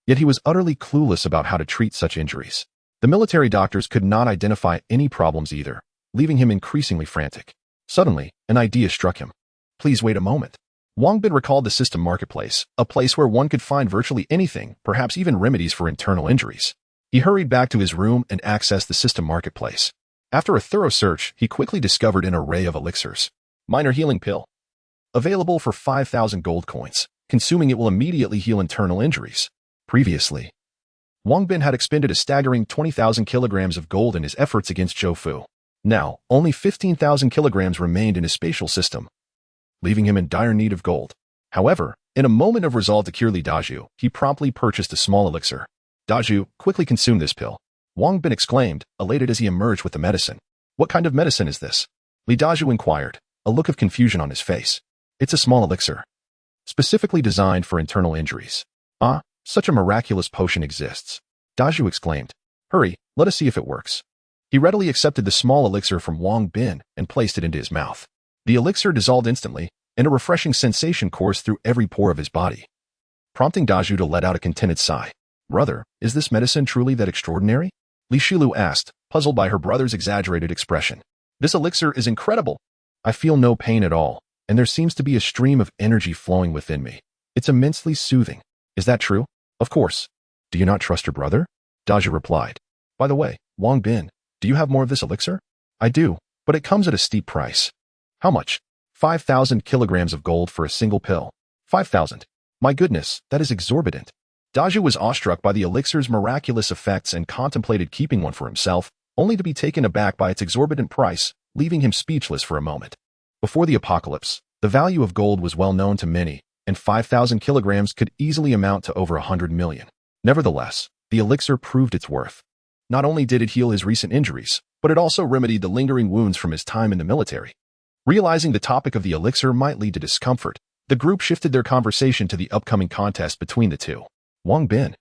yet he was utterly clueless about how to treat such injuries. The military doctors could not identify any problems either, leaving him increasingly frantic. Suddenly, an idea struck him. Please wait a moment. Wang Bin recalled the system marketplace, a place where one could find virtually anything, perhaps even remedies for internal injuries. He hurried back to his room and accessed the system marketplace. After a thorough search, he quickly discovered an array of elixirs. Minor healing pill. Available for 5,000 gold coins. Consuming it will immediately heal internal injuries. Previously, Wang Bin had expended a staggering 20,000 kilograms of gold in his efforts against Zhou Fu. Now, only 15,000 kilograms remained in his spatial system, leaving him in dire need of gold. However, in a moment of resolve to cure Li Dazhu, he promptly purchased a small elixir. Dazhu, quickly consume this pill. Wang Bin exclaimed, elated as he emerged with the medicine. What kind of medicine is this? Li Dazhu inquired, a look of confusion on his face. It's a small elixir, specifically designed for internal injuries. Ah, such a miraculous potion exists. Zhao exclaimed. Hurry, let us see if it works. He readily accepted the small elixir from Wang Bin and placed it into his mouth. The elixir dissolved instantly, and a refreshing sensation coursed through every pore of his body, prompting Zhao to let out a contented sigh. Brother, is this medicine truly that extraordinary? Li Shilu asked, puzzled by her brother's exaggerated expression. This elixir is incredible. I feel no pain at all, and there seems to be a stream of energy flowing within me. It's immensely soothing. Is that true? Of course. Do you not trust your brother? Zhao replied. By the way, Wang Bin, do you have more of this elixir? I do, but it comes at a steep price. How much? 5,000 kilograms of gold for a single pill. 5,000. My goodness, that is exorbitant. Zhao was awestruck by the elixir's miraculous effects and contemplated keeping one for himself, only to be taken aback by its exorbitant price, leaving him speechless for a moment. Before the apocalypse, the value of gold was well known to many, and 5,000 kilograms could easily amount to over 100 million. Nevertheless, the elixir proved its worth. Not only did it heal his recent injuries, but it also remedied the lingering wounds from his time in the military. Realizing the topic of the elixir might lead to discomfort, the group shifted their conversation to the upcoming contest between the two. Wang Bin,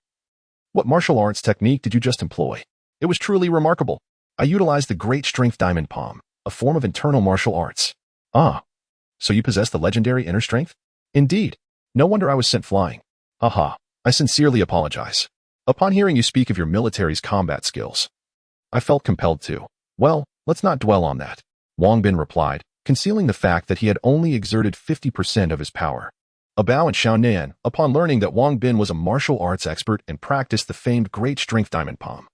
what martial arts technique did you just employ? It was truly remarkable. I utilized the great strength diamond palm, a form of internal martial arts. Ah, so you possess the legendary inner strength? Indeed. No wonder I was sent flying. Haha, I sincerely apologize. Upon hearing you speak of your military's combat skills, I felt compelled to. Well, let's not dwell on that. Wang Bin replied, concealing the fact that he had only exerted 50% of his power. Bao and Xiaonan, upon learning that Wang Bin was a martial arts expert and practiced the famed great strength diamond palm,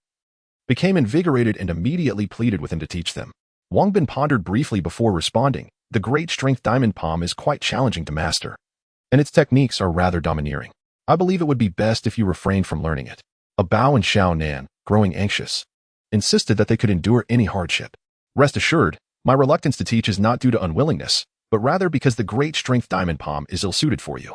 became invigorated and immediately pleaded with him to teach them. Wang Bin pondered briefly before responding. The great strength diamond palm is quite challenging to master, and its techniques are rather domineering. I believe it would be best if you refrained from learning it. Bao and Xiaonan, growing anxious, insisted that they could endure any hardship. Rest assured, my reluctance to teach is not due to unwillingness, but rather because the great strength diamond palm is ill-suited for you.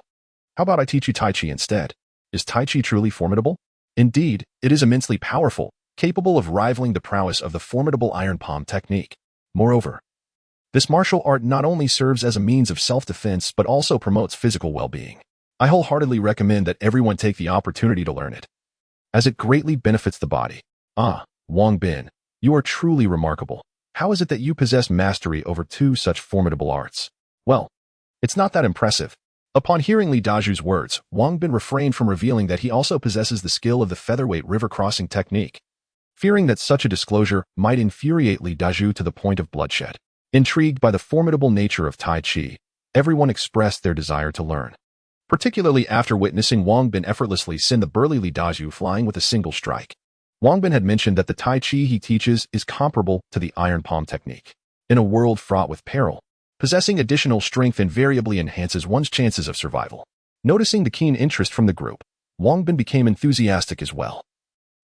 How about I teach you Tai Chi instead? Is Tai Chi truly formidable? Indeed, it is immensely powerful, capable of rivaling the prowess of the formidable iron palm technique. Moreover, this martial art not only serves as a means of self-defense but also promotes physical well-being. I wholeheartedly recommend that everyone take the opportunity to learn it, as it greatly benefits the body. Ah, Wang Bin, you are truly remarkable. How is it that you possess mastery over two such formidable arts? Well, it's not that impressive. Upon hearing Li Daju's words, Wang Bin refrained from revealing that he also possesses the skill of the featherweight river crossing technique, fearing that such a disclosure might infuriate Li Daju to the point of bloodshed. Intrigued by the formidable nature of Tai Chi, everyone expressed their desire to learn, particularly after witnessing Wang Bin effortlessly send the burly Li Daju flying with a single strike. Wang Bin had mentioned that the Tai Chi he teaches is comparable to the iron palm technique. In a world fraught with peril, possessing additional strength invariably enhances one's chances of survival. Noticing the keen interest from the group, Wang Bin became enthusiastic as well.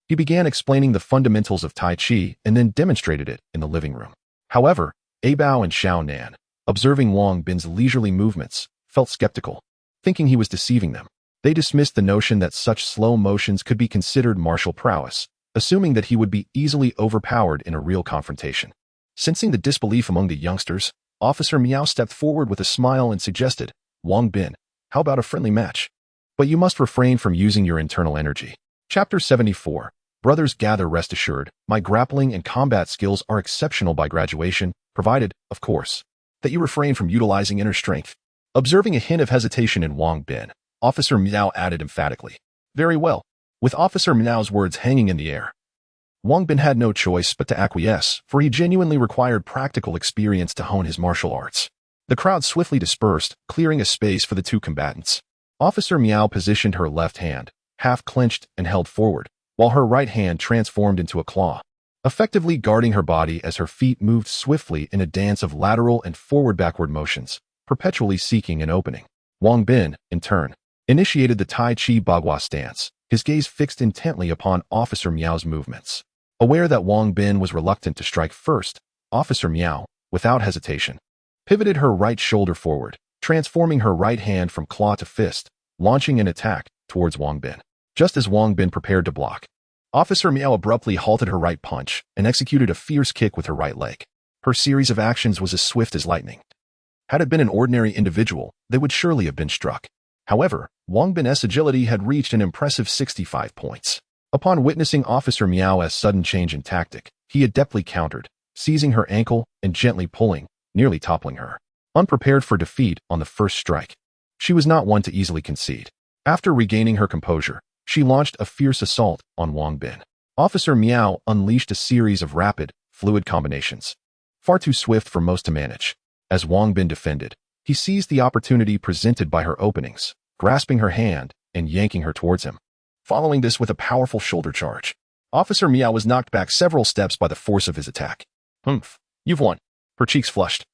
He began explaining the fundamentals of Tai Chi and then demonstrated it in the living room. However, Bao and Xiaonan, observing Wang Bin's leisurely movements, felt skeptical, thinking he was deceiving them. They dismissed the notion that such slow motions could be considered martial prowess, assuming that he would be easily overpowered in a real confrontation. Sensing the disbelief among the youngsters, Officer Miao stepped forward with a smile and suggested, Wang Bin, how about a friendly match? But you must refrain from using your internal energy. Chapter 74. Brothers gather. Rest assured, my grappling and combat skills are exceptional by graduation, provided, of course, that you refrain from utilizing inner strength. Observing a hint of hesitation in Wang Bin, Officer Miao added emphatically, very well. With Officer Miao's words hanging in the air, Wang Bin had no choice but to acquiesce, for he genuinely required practical experience to hone his martial arts. The crowd swiftly dispersed, clearing a space for the two combatants. Officer Miao positioned her left hand, half clenched and held forward, while her right hand transformed into a claw, effectively guarding her body as her feet moved swiftly in a dance of lateral and forward-backward motions, perpetually seeking an opening. Wang Bin, in turn, initiated the Tai Chi Bagua stance, his gaze fixed intently upon Officer Miao's movements. Aware that Wang Bin was reluctant to strike first, Officer Miao, without hesitation, pivoted her right shoulder forward, transforming her right hand from claw to fist, launching an attack towards Wang Bin. Just as Wang Bin prepared to block, Officer Miao abruptly halted her right punch and executed a fierce kick with her right leg. Her series of actions was as swift as lightning. Had it been an ordinary individual, they would surely have been struck. However, Wang Bin's agility had reached an impressive 65 points. Upon witnessing Officer Miao's sudden change in tactic, he adeptly countered, seizing her ankle and gently pulling, nearly toppling her. Unprepared for defeat on the first strike, she was not one to easily concede. After regaining her composure, she launched a fierce assault on Wang Bin. Officer Miao unleashed a series of rapid, fluid combinations, far too swift for most to manage. As Wang Bin defended, he seized the opportunity presented by her openings, grasping her hand and yanking her towards him. Following this with a powerful shoulder charge, Officer Miao was knocked back several steps by the force of his attack. Humph, you've won. Her cheeks flushed.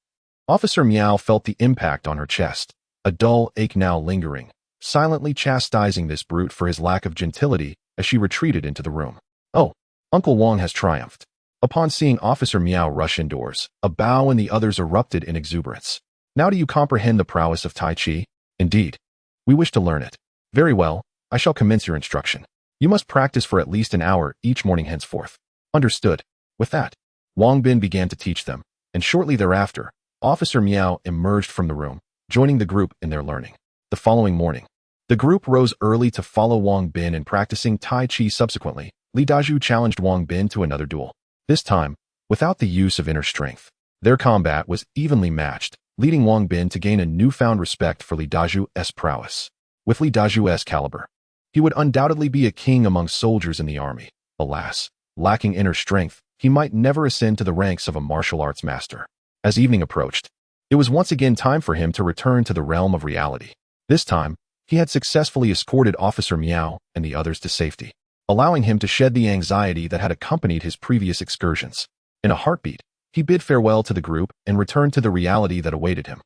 Officer Miao felt the impact on her chest, a dull ache now lingering, silently chastising this brute for his lack of gentility as she retreated into the room. Oh, Uncle Wang has triumphed. Upon seeing Officer Miao rush indoors, a bow and the others erupted in exuberance. Now do you comprehend the prowess of Tai Chi? Indeed. We wish to learn it. Very well, I shall commence your instruction. You must practice for at least an hour each morning henceforth. Understood. With that, Wang Bin began to teach them, and shortly thereafter, Officer Miao emerged from the room, joining the group in their learning. The following morning, the group rose early to follow Wang Bin in practicing Tai Chi. Subsequently, Li Dazhu challenged Wang Bin to another duel. This time, without the use of inner strength. Their combat was evenly matched, leading Wang Bin to gain a newfound respect for Li Dazhu's prowess. With Li Dazhu's caliber, he would undoubtedly be a king among soldiers in the army. Alas, lacking inner strength, he might never ascend to the ranks of a martial arts master. As evening approached, it was once again time for him to return to the realm of reality. This time, he had successfully escorted Officer Miao and the others to safety, allowing him to shed the anxiety that had accompanied his previous excursions. In a heartbeat, he bid farewell to the group and returned to the reality that awaited him.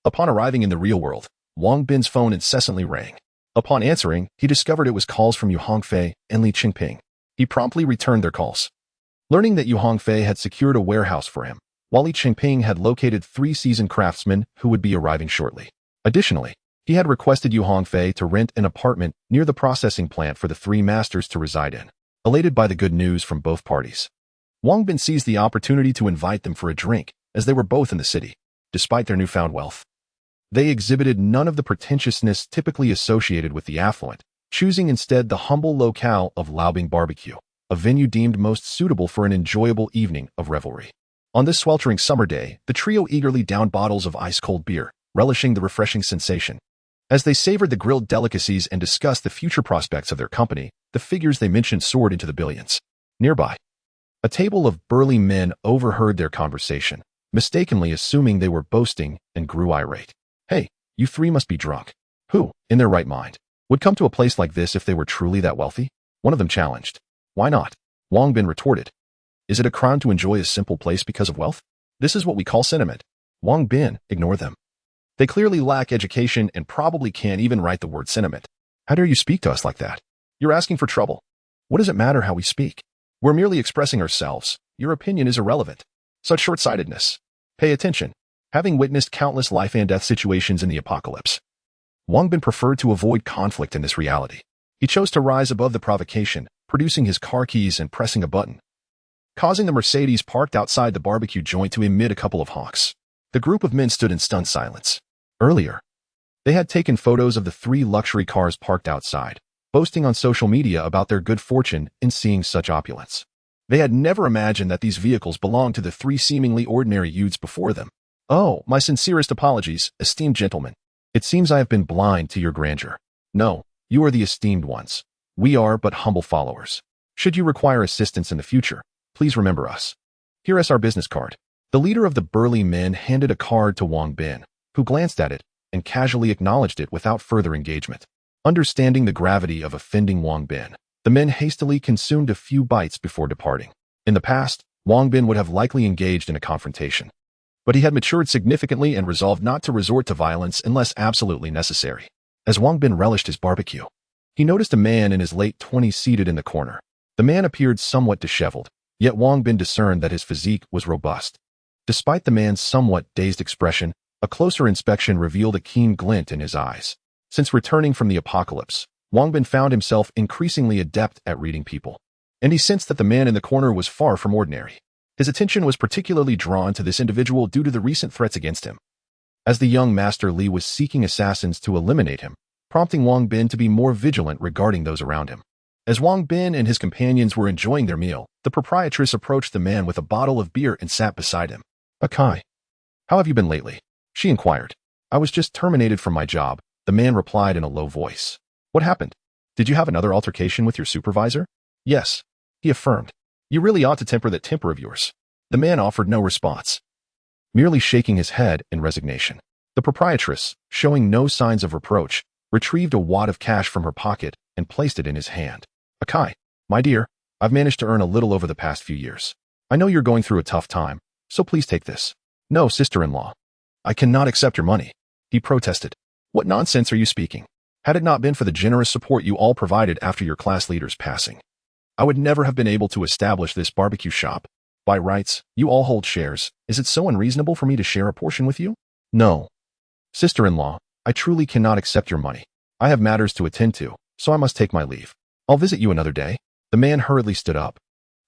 Upon arriving in the real world, Wang Bin's phone incessantly rang. Upon answering, he discovered it was calls from Yu Hongfei and Li Qingping. He promptly returned their calls. Learning that Yu Hongfei had secured a warehouse for him, while Li Qingping had located 3 seasoned craftsmen who would be arriving shortly. Additionally, he had requested Yu Hongfei to rent an apartment near the processing plant for the 3 masters to reside in. Elated by the good news from both parties, Wang Bin seized the opportunity to invite them for a drink, as they were both in the city. Despite their newfound wealth, they exhibited none of the pretentiousness typically associated with the affluent, choosing instead the humble locale of Laobing Barbecue, a venue deemed most suitable for an enjoyable evening of revelry. On this sweltering summer day, the trio eagerly downed bottles of ice-cold beer, relishing the refreshing sensation. As they savored the grilled delicacies and discussed the future prospects of their company, the figures they mentioned soared into the billions. Nearby, a table of burly men overheard their conversation, mistakenly assuming they were boasting, and grew irate. Hey, you 3 must be drunk. Who, in their right mind, would come to a place like this if they were truly that wealthy? One of them challenged. Why not? Wang Bin retorted. Is it a crime to enjoy a simple place because of wealth? This is what we call sentiment. Wang Bin, ignore them. They clearly lack education and probably can't even write the word sentiment. How dare you speak to us like that? You're asking for trouble. What does it matter how we speak? We're merely expressing ourselves. Your opinion is irrelevant. Such short-sightedness. Pay attention. Having witnessed countless life and death situations in the apocalypse, Wang Bin preferred to avoid conflict in this reality. He chose to rise above the provocation, producing his car keys and pressing a button, causing the Mercedes parked outside the barbecue joint to emit a couple of honks. The group of men stood in stunned silence. Earlier, they had taken photos of the 3 luxury cars parked outside, boasting on social media about their good fortune in seeing such opulence. They had never imagined that these vehicles belonged to the 3 seemingly ordinary youths before them. Oh, my sincerest apologies, esteemed gentlemen. It seems I have been blind to your grandeur. No, you are the esteemed ones. We are but humble followers. Should you require assistance in the future, please remember us. Here is our business card. The leader of the burly men handed a card to Wang Bin, who glanced at it and casually acknowledged it without further engagement. Understanding the gravity of offending Wang Bin, the men hastily consumed a few bites before departing. In the past, Wang Bin would have likely engaged in a confrontation, but he had matured significantly and resolved not to resort to violence unless absolutely necessary. As Wang Bin relished his barbecue, he noticed a man in his late 20s seated in the corner. The man appeared somewhat disheveled, yet Wang Bin discerned that his physique was robust. Despite the man's somewhat dazed expression, a closer inspection revealed a keen glint in his eyes. Since returning from the apocalypse, Wang Bin found himself increasingly adept at reading people, and he sensed that the man in the corner was far from ordinary. His attention was particularly drawn to this individual due to the recent threats against him. as the young Master Li was seeking assassins to eliminate him, prompting Wang Bin to be more vigilant regarding those around him. As Wang Bin and his companions were enjoying their meal, the proprietress approached the man with a bottle of beer and sat beside him. "Akai, how have you been lately?" she inquired. "I was just terminated from my job," the man replied in a low voice. "What happened? Did you have another altercation with your supervisor?" "Yes," he affirmed. "You really ought to temper that temper of yours." The man offered no response, merely shaking his head in resignation. The proprietress, showing no signs of reproach, retrieved a wad of cash from her pocket and placed it in his hand. "Akai, my dear, I've managed to earn a little over the past few years. I know you're going through a tough time, so please take this." "No, sister-in-law. I cannot accept your money," he protested. "What nonsense are you speaking? Had it not been for the generous support you all provided after your class leader's passing, I would never have been able to establish this barbecue shop. By rights, you all hold shares. Is it so unreasonable for me to share a portion with you?" "No, sister-in-law, I truly cannot accept your money. I have matters to attend to, so I must take my leave. I'll visit you another day." The man hurriedly stood up,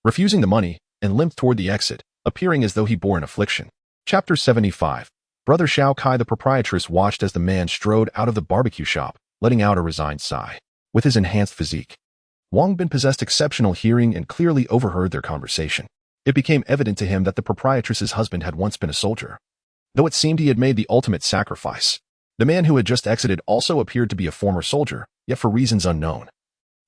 refusing the money, and limped toward the exit, appearing as though he bore an affliction. Chapter 75. Brother Xiao Kai. The proprietress watched as the man strode out of the barbecue shop, letting out a resigned sigh. With his enhanced physique, Wang Bin possessed exceptional hearing and clearly overheard their conversation. It became evident to him that the proprietress's husband had once been a soldier, though it seemed he had made the ultimate sacrifice. The man who had just exited also appeared to be a former soldier, yet for reasons unknown,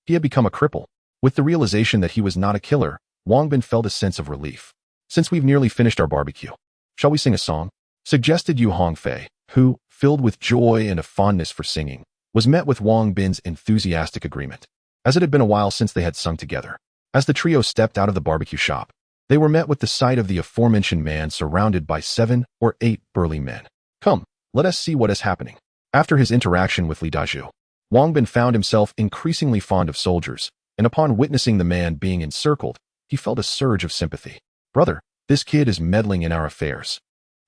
he had become a cripple. With the realization that he was not a killer, Wang Bin felt a sense of relief. "Since we've nearly finished our barbecue, shall we sing a song?" suggested Yu Hongfei, who, filled with joy and a fondness for singing, was met with Wang Bin's enthusiastic agreement, as it had been a while since they had sung together. As the trio stepped out of the barbecue shop, they were met with the sight of the aforementioned man surrounded by 7 or 8 burly men. "Come, let us see what is happening." After his interaction with Li Dazhu, Wang Bin found himself increasingly fond of soldiers, and upon witnessing the man being encircled, he felt a surge of sympathy. "Brother, this kid is meddling in our affairs."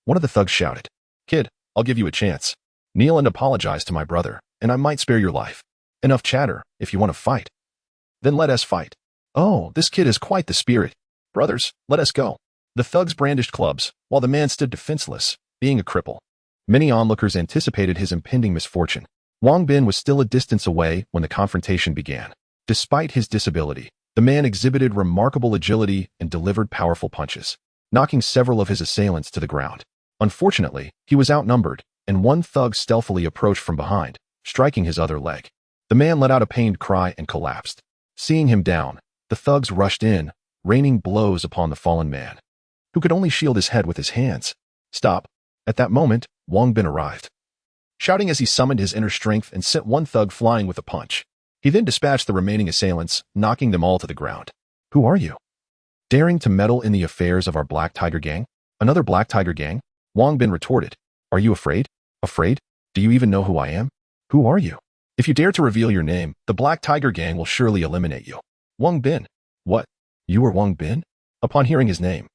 One of the thugs shouted. "Kid, I'll give you a chance. Kneel and apologize to my brother, and I might spare your life. Enough chatter. If you want to fight, then let us fight." "Oh, this kid is quite the spirit. Brothers, let us go." The thugs brandished clubs, while the man stood defenseless, being a cripple. Many onlookers anticipated his impending misfortune. Wang Bin was still a distance away when the confrontation began. Despite his disability, the man exhibited remarkable agility and delivered powerful punches, knocking several of his assailants to the ground. Unfortunately, he was outnumbered, and one thug stealthily approached from behind, striking his other leg. The man let out a pained cry and collapsed. Seeing him down, the thugs rushed in, raining blows upon the fallen man, who could only shield his head with his hands. "Stop." At that moment, Wang Bin arrived, shouting as he summoned his inner strength and sent one thug flying with a punch. He then dispatched the remaining assailants, knocking them all to the ground. "Who are you? Daring to meddle in the affairs of our Black Tiger gang?" "Another Black Tiger gang?" Wang Bin retorted. "Are you afraid?" "Afraid? Do you even know who I am? Who are you? If you dare to reveal your name, the Black Tiger gang will surely eliminate you." "Wang Bin." "What? You are Wang Bin?" Upon hearing his name,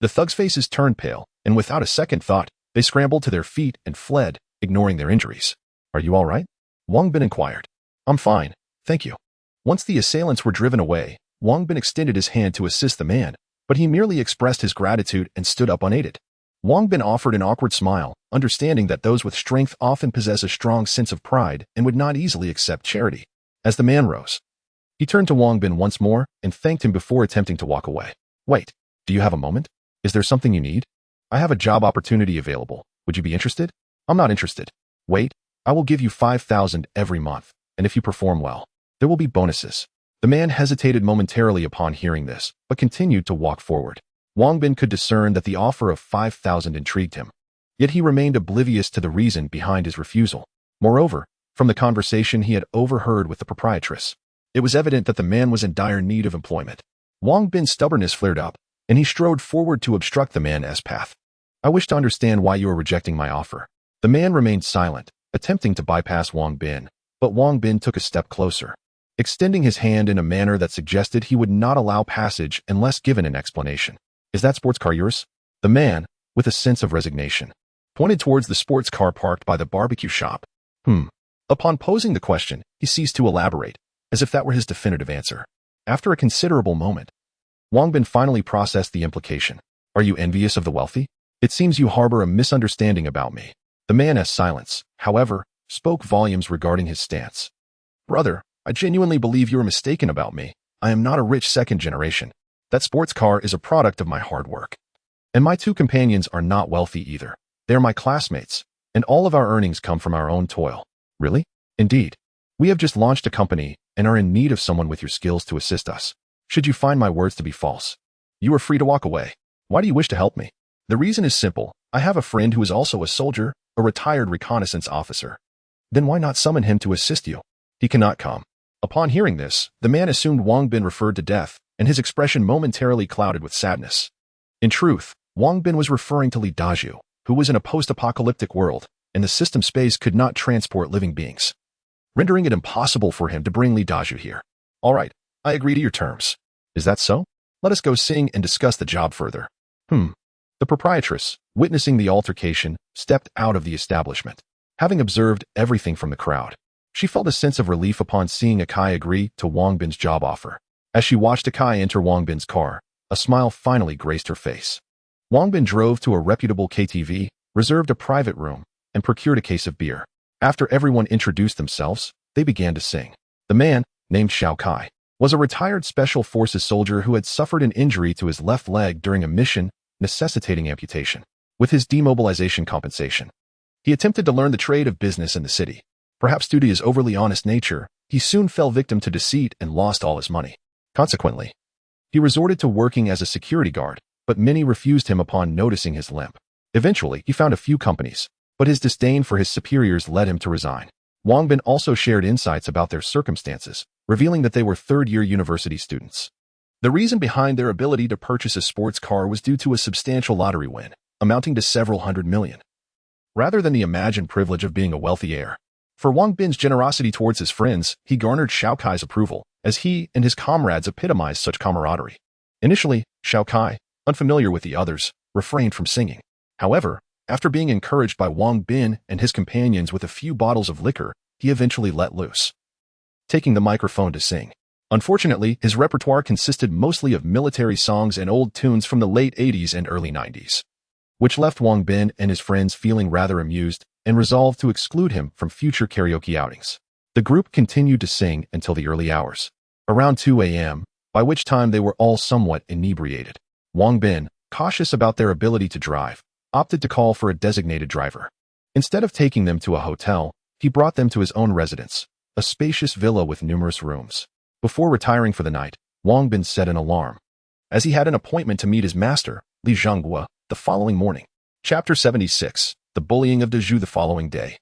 the thugs' faces turned pale, and without a second thought, they scrambled to their feet and fled, ignoring their injuries. "Are you all right?" Wang Bin inquired. "I'm fine, thank you." Once the assailants were driven away, Wang Bin extended his hand to assist the man, but he merely expressed his gratitude and stood up unaided. Wang Bin offered an awkward smile, understanding that those with strength often possess a strong sense of pride and would not easily accept charity. As the man rose, he turned to Wang Bin once more and thanked him before attempting to walk away. "Wait, do you have a moment? Is there something you need? I have a job opportunity available. Would you be interested?" "I'm not interested." "Wait, I will give you 5,000 every month, and if you perform well, there will be bonuses." The man hesitated momentarily upon hearing this, but continued to walk forward. Wang Bin could discern that the offer of 5,000 intrigued him, yet he remained oblivious to the reason behind his refusal. Moreover, from the conversation he had overheard with the proprietress, it was evident that the man was in dire need of employment. Wang Bin's stubbornness flared up, and he strode forward to obstruct the man's path. "I wish to understand why you are rejecting my offer." The man remained silent, attempting to bypass Wang Bin, but Wang Bin took a step closer, extending his hand in a manner that suggested he would not allow passage unless given an explanation. "Is that sports car yours?" The man, with a sense of resignation, pointed towards the sports car parked by the barbecue shop. Upon posing the question, he ceased to elaborate, as if that were his definitive answer. After a considerable moment, Wang Bin finally processed the implication. "Are you envious of the wealthy? It seems you harbor a misunderstanding about me." The man's silence, however, spoke volumes regarding his stance. Brother, I genuinely believe you are mistaken about me. I am not a rich second generation. That sports car is a product of my hard work. And my two companions are not wealthy either. They are my classmates, and all of our earnings come from our own toil. Really? Indeed. We have just launched a company and are in need of someone with your skills to assist us. Should you find my words to be false, you are free to walk away. Why do you wish to help me? The reason is simple. I have a friend who is also a soldier, a retired reconnaissance officer. Then why not summon him to assist you? He cannot come. Upon hearing this, the man assumed Wang Bin referred to death, and his expression momentarily clouded with sadness. In truth, Wang Bin was referring to Li Daju, who was in a post-apocalyptic world, and the system space could not transport living beings, rendering it impossible for him to bring Li Daju here. All right, I agree to your terms. Is that so? Let us go sing and discuss the job further. The proprietress, witnessing the altercation, stepped out of the establishment. Having observed everything from the crowd, she felt a sense of relief upon seeing Akai agree to Wang Bin's job offer. As she watched Akai enter Wang Bin's car, a smile finally graced her face. Wang Bin drove to a reputable KTV, reserved a private room, and procured a case of beer. After everyone introduced themselves, they began to sing. The man, named Zhao Kai, was a retired Special Forces soldier who had suffered an injury to his left leg during a mission necessitating amputation. With his demobilization compensation, he attempted to learn the trade of business in the city. Perhaps due to his overly honest nature, he soon fell victim to deceit and lost all his money. Consequently, he resorted to working as a security guard, but many refused him upon noticing his limp. Eventually, he found a few companies, but his disdain for his superiors led him to resign. Wang Bin also shared insights about their circumstances, revealing that they were third-year university students. The reason behind their ability to purchase a sports car was due to a substantial lottery win, amounting to several hundred million, rather than the imagined privilege of being a wealthy heir. For Wang Bin's generosity towards his friends, he garnered Zhao Kai's approval, as he and his comrades epitomized such camaraderie. Initially, Zhao Kai, unfamiliar with the others, refrained from singing. However, after being encouraged by Wang Bin and his companions with a few bottles of liquor, he eventually let loose, taking the microphone to sing. Unfortunately, his repertoire consisted mostly of military songs and old tunes from the late 80s and early 90s, which left Wang Bin and his friends feeling rather amused and resolved to exclude him from future karaoke outings. The group continued to sing until the early hours, around 2 a.m., by which time they were all somewhat inebriated. Wang Bin, cautious about their ability to drive, opted to call for a designated driver. Instead of taking them to a hotel, he brought them to his own residence, a spacious villa with numerous rooms. Before retiring for the night, Wang Bin set an alarm, as he had an appointment to meet his master, Li Zhonghua, the following morning. Chapter 76. The bullying of Dezhu the following day.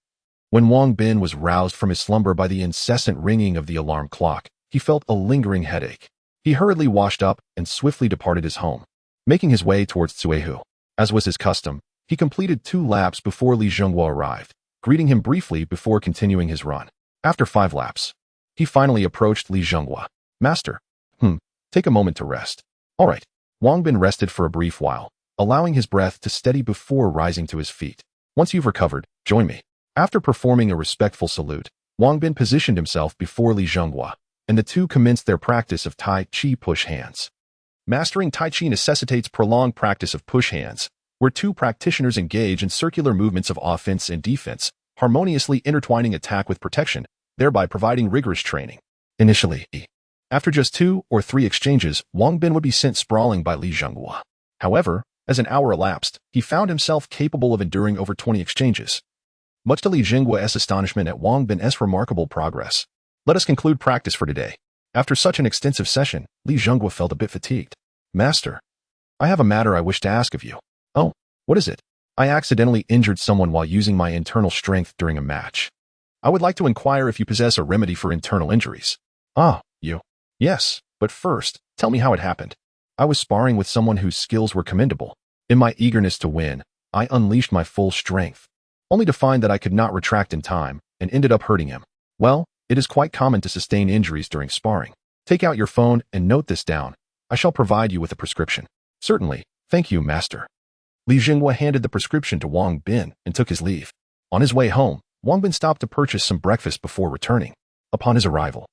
When Wang Bin was roused from his slumber by the incessant ringing of the alarm clock, he felt a lingering headache. He hurriedly washed up and swiftly departed his home, making his way towards Cuehu. As was his custom, he completed 2 laps before Li Zhonghua arrived, greeting him briefly before continuing his run. After 5 laps, he finally approached Li Zhonghua. Master, take a moment to rest. All right. Wang Bin rested for a brief while, allowing his breath to steady before rising to his feet. Once you've recovered, join me. After performing a respectful salute, Wang Bin positioned himself before Li Zhonghua, and the two commenced their practice of Tai Chi push hands. Mastering Tai Chi necessitates prolonged practice of push hands, where 2 practitioners engage in circular movements of offense and defense, harmoniously intertwining attack with protection, thereby providing rigorous training. Initially, after just 2 or 3 exchanges, Wang Bin would be sent sprawling by Li Zhonghua. However, as an hour elapsed, he found himself capable of enduring over 20 exchanges. Much to Li Zhonghua's astonishment at Wang Bin's remarkable progress. Let us conclude practice for today. After such an extensive session, Li Zhonghua felt a bit fatigued. Master, I have a matter I wish to ask of you. Oh, what is it? I accidentally injured someone while using my internal strength during a match. I would like to inquire if you possess a remedy for internal injuries. Ah, you. Yes, but first, tell me how it happened. I was sparring with someone whose skills were commendable. In my eagerness to win, I unleashed my full strength, only to find that I could not retract in time and ended up hurting him. Well, it is quite common to sustain injuries during sparring. Take out your phone and note this down. I shall provide you with a prescription. Certainly, thank you, master. Li Zhonghua handed the prescription to Wang Bin and took his leave. On his way home, Wang Bin stopped to purchase some breakfast before returning. Upon his arrival,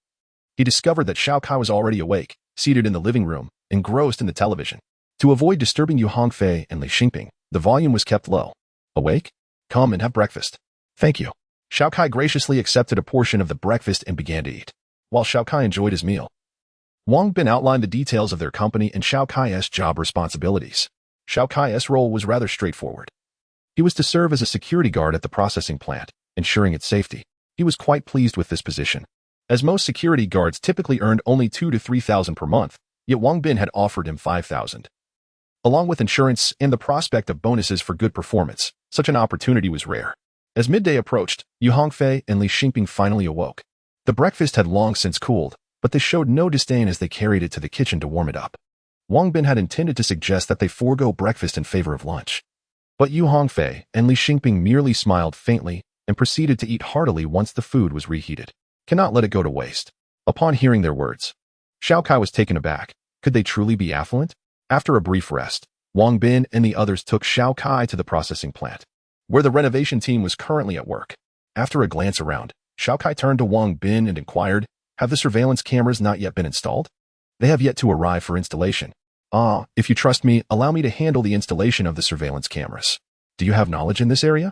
he discovered that Zhao Kai was already awake, seated in the living room, engrossed in the television. To avoid disturbing Yu Hongfei and Li Xingping, the volume was kept low. Awake? Come and have breakfast. Thank you. Xiao Kai graciously accepted a portion of the breakfast and began to eat. While Xiao Kai enjoyed his meal, Wang Bin outlined the details of their company and Xiao Kai's job responsibilities. Xiao Kai's role was rather straightforward. He was to serve as a security guard at the processing plant, ensuring its safety. He was quite pleased with this position, as most security guards typically earned only 2,000 to 3,000 per month, yet Wang Bin had offered him 5,000. Along with insurance and the prospect of bonuses for good performance, such an opportunity was rare. As midday approached, Yu Hongfei and Li Xingping finally awoke. The breakfast had long since cooled, but they showed no disdain as they carried it to the kitchen to warm it up. Wang Bin had intended to suggest that they forego breakfast in favor of lunch. But Yu Hongfei and Li Xingping merely smiled faintly and proceeded to eat heartily once the food was reheated. Cannot let it go to waste. Upon hearing their words, Xiao Kai was taken aback. Could they truly be affluent? After a brief rest, Wang Bin and the others took Xiao Kai to the processing plant, where the renovation team was currently at work. After a glance around, Xiao Kai turned to Wang Bin and inquired, have the surveillance cameras not yet been installed? They have yet to arrive for installation. If you trust me, allow me to handle the installation of the surveillance cameras. Do you have knowledge in this area?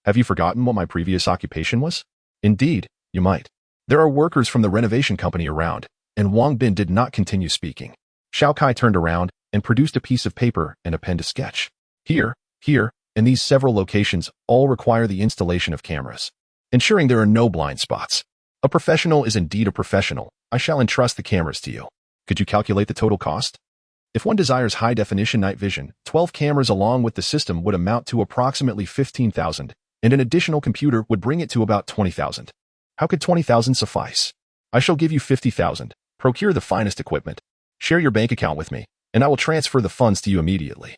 Have you forgotten what my previous occupation was? Indeed, you might. There are workers from the renovation company around, and Wang Bin did not continue speaking. Xiao Kai turned around and produced a piece of paper and a pen to sketch. Here, and these several locations all require the installation of cameras, ensuring there are no blind spots. A professional is indeed a professional. I shall entrust the cameras to you. Could you calculate the total cost? If one desires high-definition night vision, 12 cameras along with the system would amount to approximately 15,000, and an additional computer would bring it to about 20,000. How could 20,000 suffice? I shall give you 50,000. Procure the finest equipment. Share your bank account with me, and I will transfer the funds to you immediately.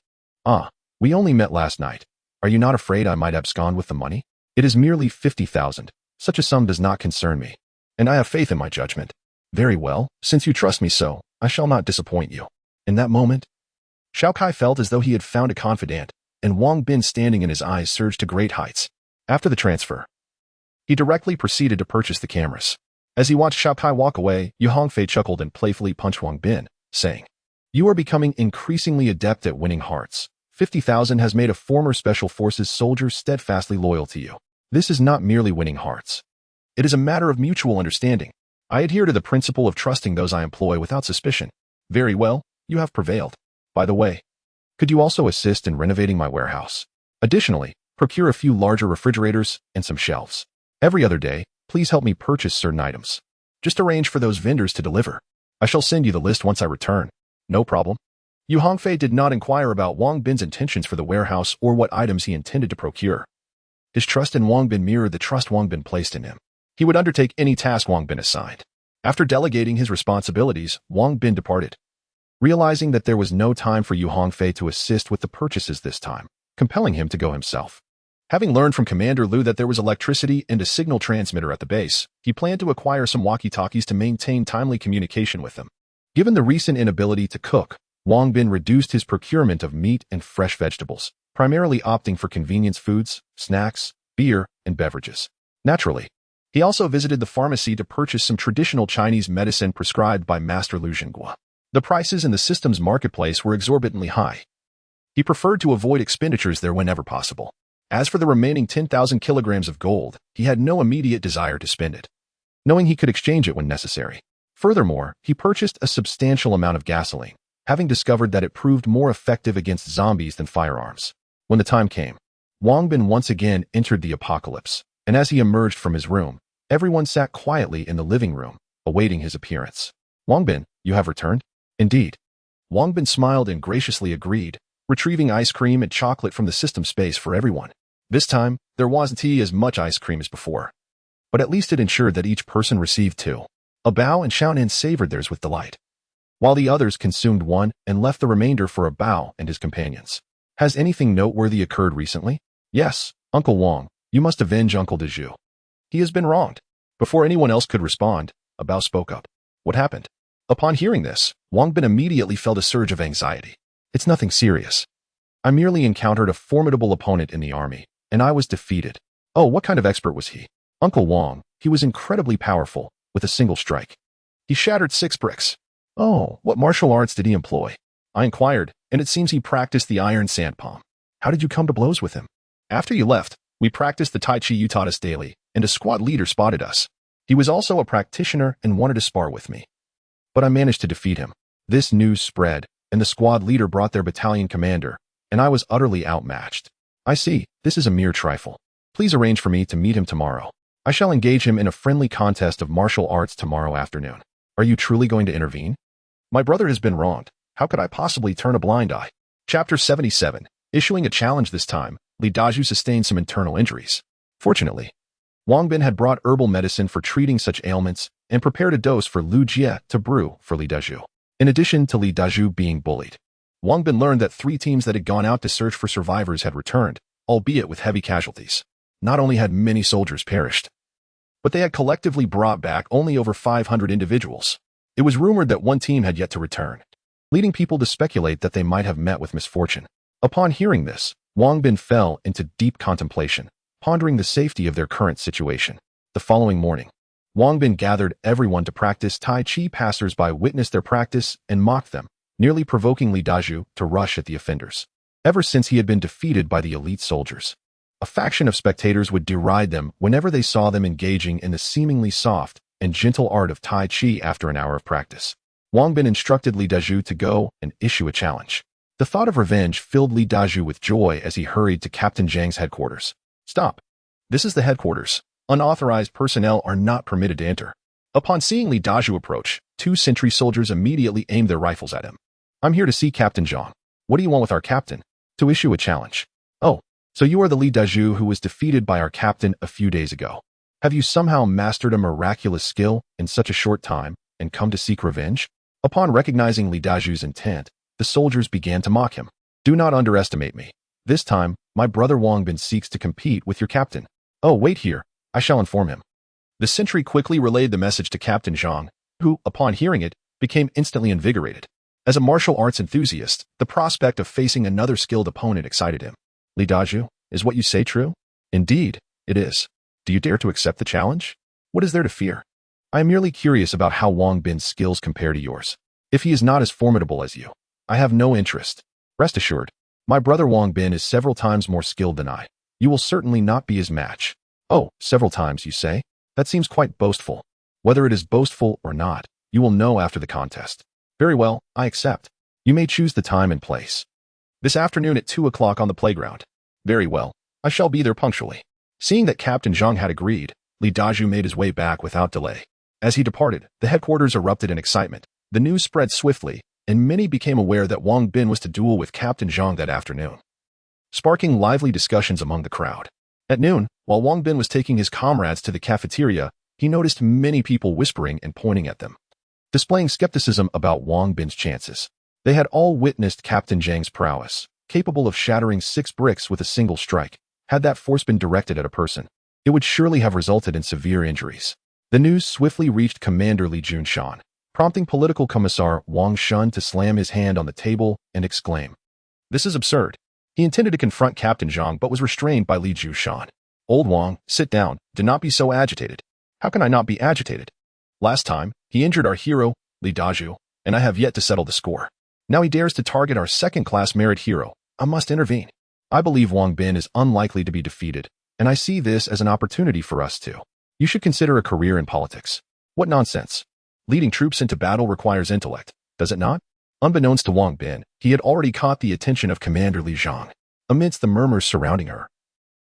We only met last night. Are you not afraid I might abscond with the money? It is merely 50,000. Such a sum does not concern me, and I have faith in my judgment. Very well, since you trust me so, I shall not disappoint you. In that moment, Xiao Kai felt as though he had found a confidant, and Wang Bin standing in his eyes surged to great heights. After the transfer, he directly proceeded to purchase the cameras. As he watched Xiao Kai walk away, Yu Hongfei chuckled and playfully punched Wang Bin, saying, You are becoming increasingly adept at winning hearts. 50,000 has made a former Special Forces soldier steadfastly loyal to you. This is not merely winning hearts. It is a matter of mutual understanding. I adhere to the principle of trusting those I employ without suspicion. Very well, you have prevailed. By the way, could you also assist in renovating my warehouse? Additionally, procure a few larger refrigerators and some shelves. Every other day, please help me purchase certain items. Just arrange for those vendors to deliver. I shall send you the list once I return. No problem. Yu Hongfei did not inquire about Wang Bin's intentions for the warehouse or what items he intended to procure. His trust in Wang Bin mirrored the trust Wang Bin placed in him. He would undertake any task Wang Bin assigned. After delegating his responsibilities, Wang Bin departed, realizing that there was no time for Yu Hongfei to assist with the purchases this time, compelling him to go himself. Having learned from Commander Liu that there was electricity and a signal transmitter at the base, he planned to acquire some walkie-talkies to maintain timely communication with them. Given the recent inability to cook, Wang Bin reduced his procurement of meat and fresh vegetables, primarily opting for convenience foods, snacks, beer, and beverages. Naturally, he also visited the pharmacy to purchase some traditional Chinese medicine prescribed by Master Liu Xinghua. The prices in the system's marketplace were exorbitantly high. He preferred to avoid expenditures there whenever possible. As for the remaining 10,000 kilograms of gold, he had no immediate desire to spend it, knowing he could exchange it when necessary. Furthermore, he purchased a substantial amount of gasoline, having discovered that it proved more effective against zombies than firearms. When the time came, Wang Bin once again entered the apocalypse, and as he emerged from his room, everyone sat quietly in the living room, awaiting his appearance. Wang Bin, you have returned? Indeed. Wang Bin smiled and graciously agreed, retrieving ice cream and chocolate from the system space for everyone. This time, there wasn't as much ice cream as before, but at least it ensured that each person received two. A Bao and Xiaonan savored theirs with delight, while the others consumed one and left the remainder for a Bao and his companions. Has anything noteworthy occurred recently? Yes, Uncle Wang, you must avenge Uncle Dezhu. He has been wronged. Before anyone else could respond, a Bao spoke up. What happened? Upon hearing this, Wang Bin immediately felt a surge of anxiety. It's nothing serious. I merely encountered a formidable opponent in the army, and I was defeated. Oh, what kind of expert was he? Uncle Wang, he was incredibly powerful, with a single strike. He shattered 6 bricks. Oh, what martial arts did he employ? I inquired, and it seems he practiced the iron sand palm. How did you come to blows with him? After you left, We practiced the Tai Chi you taught us daily, and a squad leader spotted us. He was also a practitioner and wanted to spar with me. But I managed to defeat him. This news spread, and the squad leader brought their battalion commander, and I was utterly outmatched. I see, this is a mere trifle. Please arrange for me to meet him tomorrow. I shall engage him in a friendly contest of martial arts tomorrow afternoon. Are you truly going to intervene? My brother has been wronged. How could I possibly turn a blind eye? Chapter 77. Issuing a challenge this time, Li Dazhu sustained some internal injuries. Fortunately, Wang Bin had brought herbal medicine for treating such ailments and prepared a dose for Lu Jie to brew for Li Dazhu. In addition to Li Dazhu being bullied, Wang Bin learned that 3 teams that had gone out to search for survivors had returned, albeit with heavy casualties. Not only had many soldiers perished, but they had collectively brought back only over 500 individuals. It was rumored that one team had yet to return, leading people to speculate that they might have met with misfortune. Upon hearing this, Wang Bin fell into deep contemplation, pondering the safety of their current situation. The following morning, Wang Bin gathered everyone to practice Tai Chi. Passers-by witnessed their practice and mocked them, nearly provoking Li Dazhu to rush at the offenders. Ever since he had been defeated by the elite soldiers, a faction of spectators would deride them whenever they saw them engaging in the seemingly soft and gentle art of Tai Chi after an hour of practice. Wang Bin instructed Li Dazhu to go and issue a challenge. The thought of revenge filled Li Dazhu with joy as he hurried to Captain Zhang's headquarters. Stop. This is the headquarters. Unauthorized personnel are not permitted to enter. Upon seeing Li Dazhu approach, 2 sentry soldiers immediately aimed their rifles at him. I'm here to see Captain Zhang. What do you want with our captain? To issue a challenge. Oh, so you are the Li Dazhu who was defeated by our captain a few days ago. Have you somehow mastered a miraculous skill in such a short time and come to seek revenge? Upon recognizing Li Dazhu's intent, the soldiers began to mock him. Do not underestimate me. This time, my brother Wang Bin seeks to compete with your captain. Oh, wait here. I shall inform him. The sentry quickly relayed the message to Captain Zhang, who, upon hearing it, became instantly invigorated. As a martial arts enthusiast, the prospect of facing another skilled opponent excited him. Li Dazhu, is what you say true? Indeed, it is. Do you dare to accept the challenge? What is there to fear? I am merely curious about how Wang Bin's skills compare to yours. If he is not as formidable as you, I have no interest. Rest assured, my brother Wang Bin is several times more skilled than I. You will certainly not be his match. Oh, several times, you say? That seems quite boastful. Whether it is boastful or not, you will know after the contest. Very well, I accept. You may choose the time and place. This afternoon at 2 o'clock on the playground. Very well, I shall be there punctually. Seeing that Captain Zhang had agreed, Li Dazhu made his way back without delay. As he departed, the headquarters erupted in excitement. The news spread swiftly, and many became aware that Wang Bin was to duel with Captain Zhang that afternoon, sparking lively discussions among the crowd. At noon, while Wang Bin was taking his comrades to the cafeteria, he noticed many people whispering and pointing at them, displaying skepticism about Wang Bin's chances. They had all witnessed Captain Zhang's prowess, capable of shattering 6 bricks with a single strike. Had that force been directed at a person, it would surely have resulted in severe injuries. The news swiftly reached Commander Li Junshan, prompting Political Commissar Wang Shun to slam his hand on the table and exclaim, "This is absurd." He intended to confront Captain Zhang but was restrained by Li Junshan. Old Wang, sit down, do not be so agitated. How can I not be agitated? Last time, he injured our hero, Li Dazhu, and I have yet to settle the score. Now he dares to target our second-class merit hero. I must intervene. I believe Wang Bin is unlikely to be defeated, and I see this as an opportunity for us too. You should consider a career in politics. What nonsense. Leading troops into battle requires intellect, does it not? Unbeknownst to Wang Bin, he had already caught the attention of Commander Li Zhang. Amidst the murmurs surrounding her,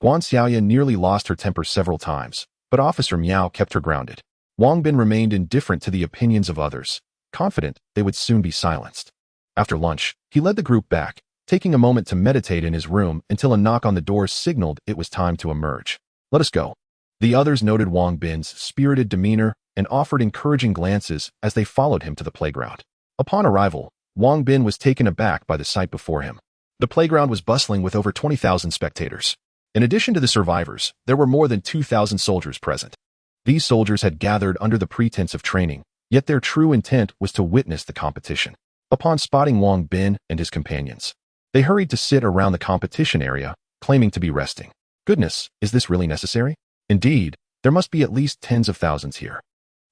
Guan Xiaoya nearly lost her temper several times, but Officer Miao kept her grounded. Wang Bin remained indifferent to the opinions of others, confident they would soon be silenced. After lunch, he led the group back, taking a moment to meditate in his room until a knock on the door signaled it was time to emerge. Let us go. The others noted Wang Bin's spirited demeanor and offered encouraging glances as they followed him to the playground. Upon arrival, Wang Bin was taken aback by the sight before him. The playground was bustling with over 20,000 spectators. In addition to the survivors, there were more than 2,000 soldiers present. These soldiers had gathered under the pretense of training, yet their true intent was to witness the competition. Upon spotting Wang Bin and his companions, they hurried to sit around the competition area, claiming to be resting. Goodness, is this really necessary? Indeed, there must be at least tens of thousands here.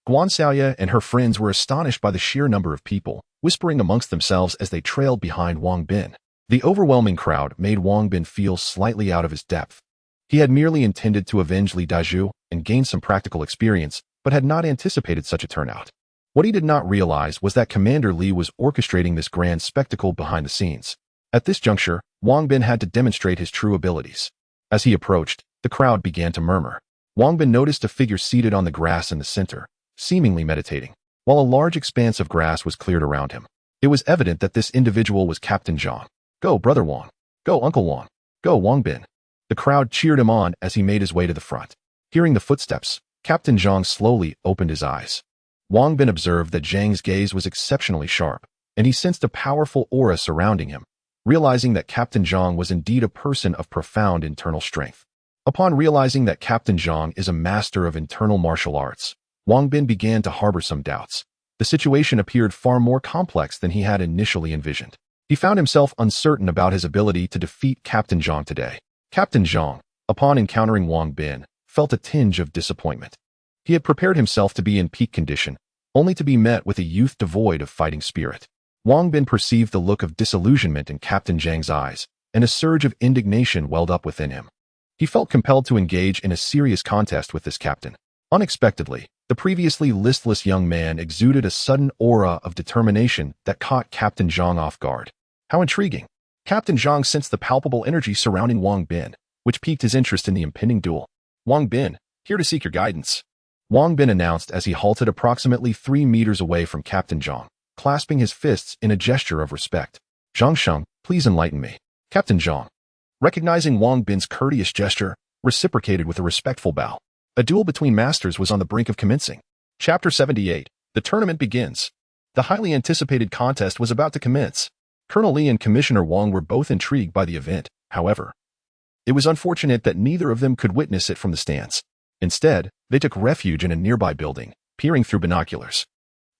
Guan Xiaoya and her friends were astonished by the sheer number of people, whispering amongst themselves as they trailed behind Wang Bin. The overwhelming crowd made Wang Bin feel slightly out of his depth. He had merely intended to avenge Li Daiju and gain some practical experience, but had not anticipated such a turnout. What he did not realize was that Commander Li was orchestrating this grand spectacle behind the scenes. At this juncture, Wang Bin had to demonstrate his true abilities. As he approached, the crowd began to murmur. Wang Bin noticed a figure seated on the grass in the center, seemingly meditating, while a large expanse of grass was cleared around him. It was evident that this individual was Captain Zhang. "Go, Brother Wang! Go, Uncle Wang! Go, Wang Bin!" The crowd cheered him on as he made his way to the front. Hearing the footsteps, Captain Zhang slowly opened his eyes. Wang Bin observed that Zhang's gaze was exceptionally sharp, and he sensed a powerful aura surrounding him, realizing that Captain Zhang was indeed a person of profound internal strength. Upon realizing that Captain Zhang is a master of internal martial arts, Wang Bin began to harbor some doubts. The situation appeared far more complex than he had initially envisioned. He found himself uncertain about his ability to defeat Captain Zhang today. Captain Zhang, upon encountering Wang Bin, felt a tinge of disappointment. He had prepared himself to be in peak condition, only to be met with a youth devoid of fighting spirit. Wang Bin perceived the look of disillusionment in Captain Zhang's eyes, and a surge of indignation welled up within him. He felt compelled to engage in a serious contest with this captain. Unexpectedly, the previously listless young man exuded a sudden aura of determination that caught Captain Zhang off guard. How intriguing! Captain Zhang sensed the palpable energy surrounding Wang Bin, which piqued his interest in the impending duel. "Wang Bin, here to seek your guidance," Wang Bin announced as he halted approximately 3 meters away from Captain Zhang, clasping his fists in a gesture of respect. "Zhang Sheng, please enlighten me." Captain Zhang, recognizing Wang Bin's courteous gesture, reciprocated with a respectful bow. A duel between masters was on the brink of commencing. Chapter 78. The tournament begins. The highly anticipated contest was about to commence. Colonel Li and Commissioner Wang were both intrigued by the event, however. It was unfortunate that neither of them could witness it from the stands. Instead, they took refuge in a nearby building, peering through binoculars.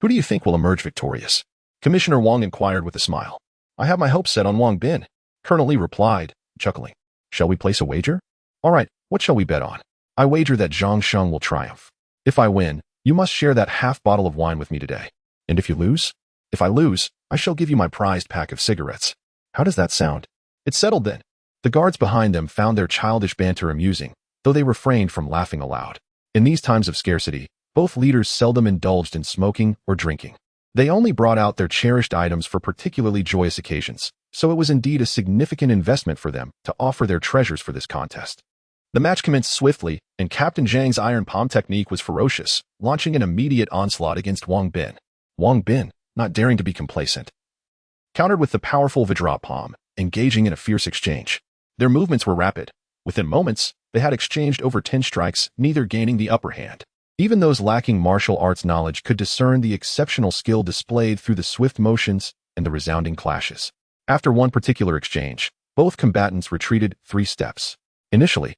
"Who do you think will emerge victorious?" Commissioner Wang inquired with a smile. "I have my hopes set on Wang Bin," Colonel Li replied, chuckling. "Shall we place a wager?" "All right, what shall we bet on?" "I wager that Zhang Sheng will triumph. If I win, you must share that half bottle of wine with me today. And if you lose?" "If I lose, I shall give you my prized pack of cigarettes." "How does that sound?" "It's settled then." The guards behind them found their childish banter amusing, though they refrained from laughing aloud. In these times of scarcity, both leaders seldom indulged in smoking or drinking. They only brought out their cherished items for particularly joyous occasions, so it was indeed a significant investment for them to offer their treasures for this contest. The match commenced swiftly, and Captain Zhang's iron palm technique was ferocious, launching an immediate onslaught against Wang Bin. Wang Bin, not daring to be complacent, countered with the powerful Vajra palm, engaging in a fierce exchange. Their movements were rapid. Within moments, they had exchanged over 10 strikes, neither gaining the upper hand. Even those lacking martial arts knowledge could discern the exceptional skill displayed through the swift motions and the resounding clashes. After one particular exchange, both combatants retreated 3 steps. Initially,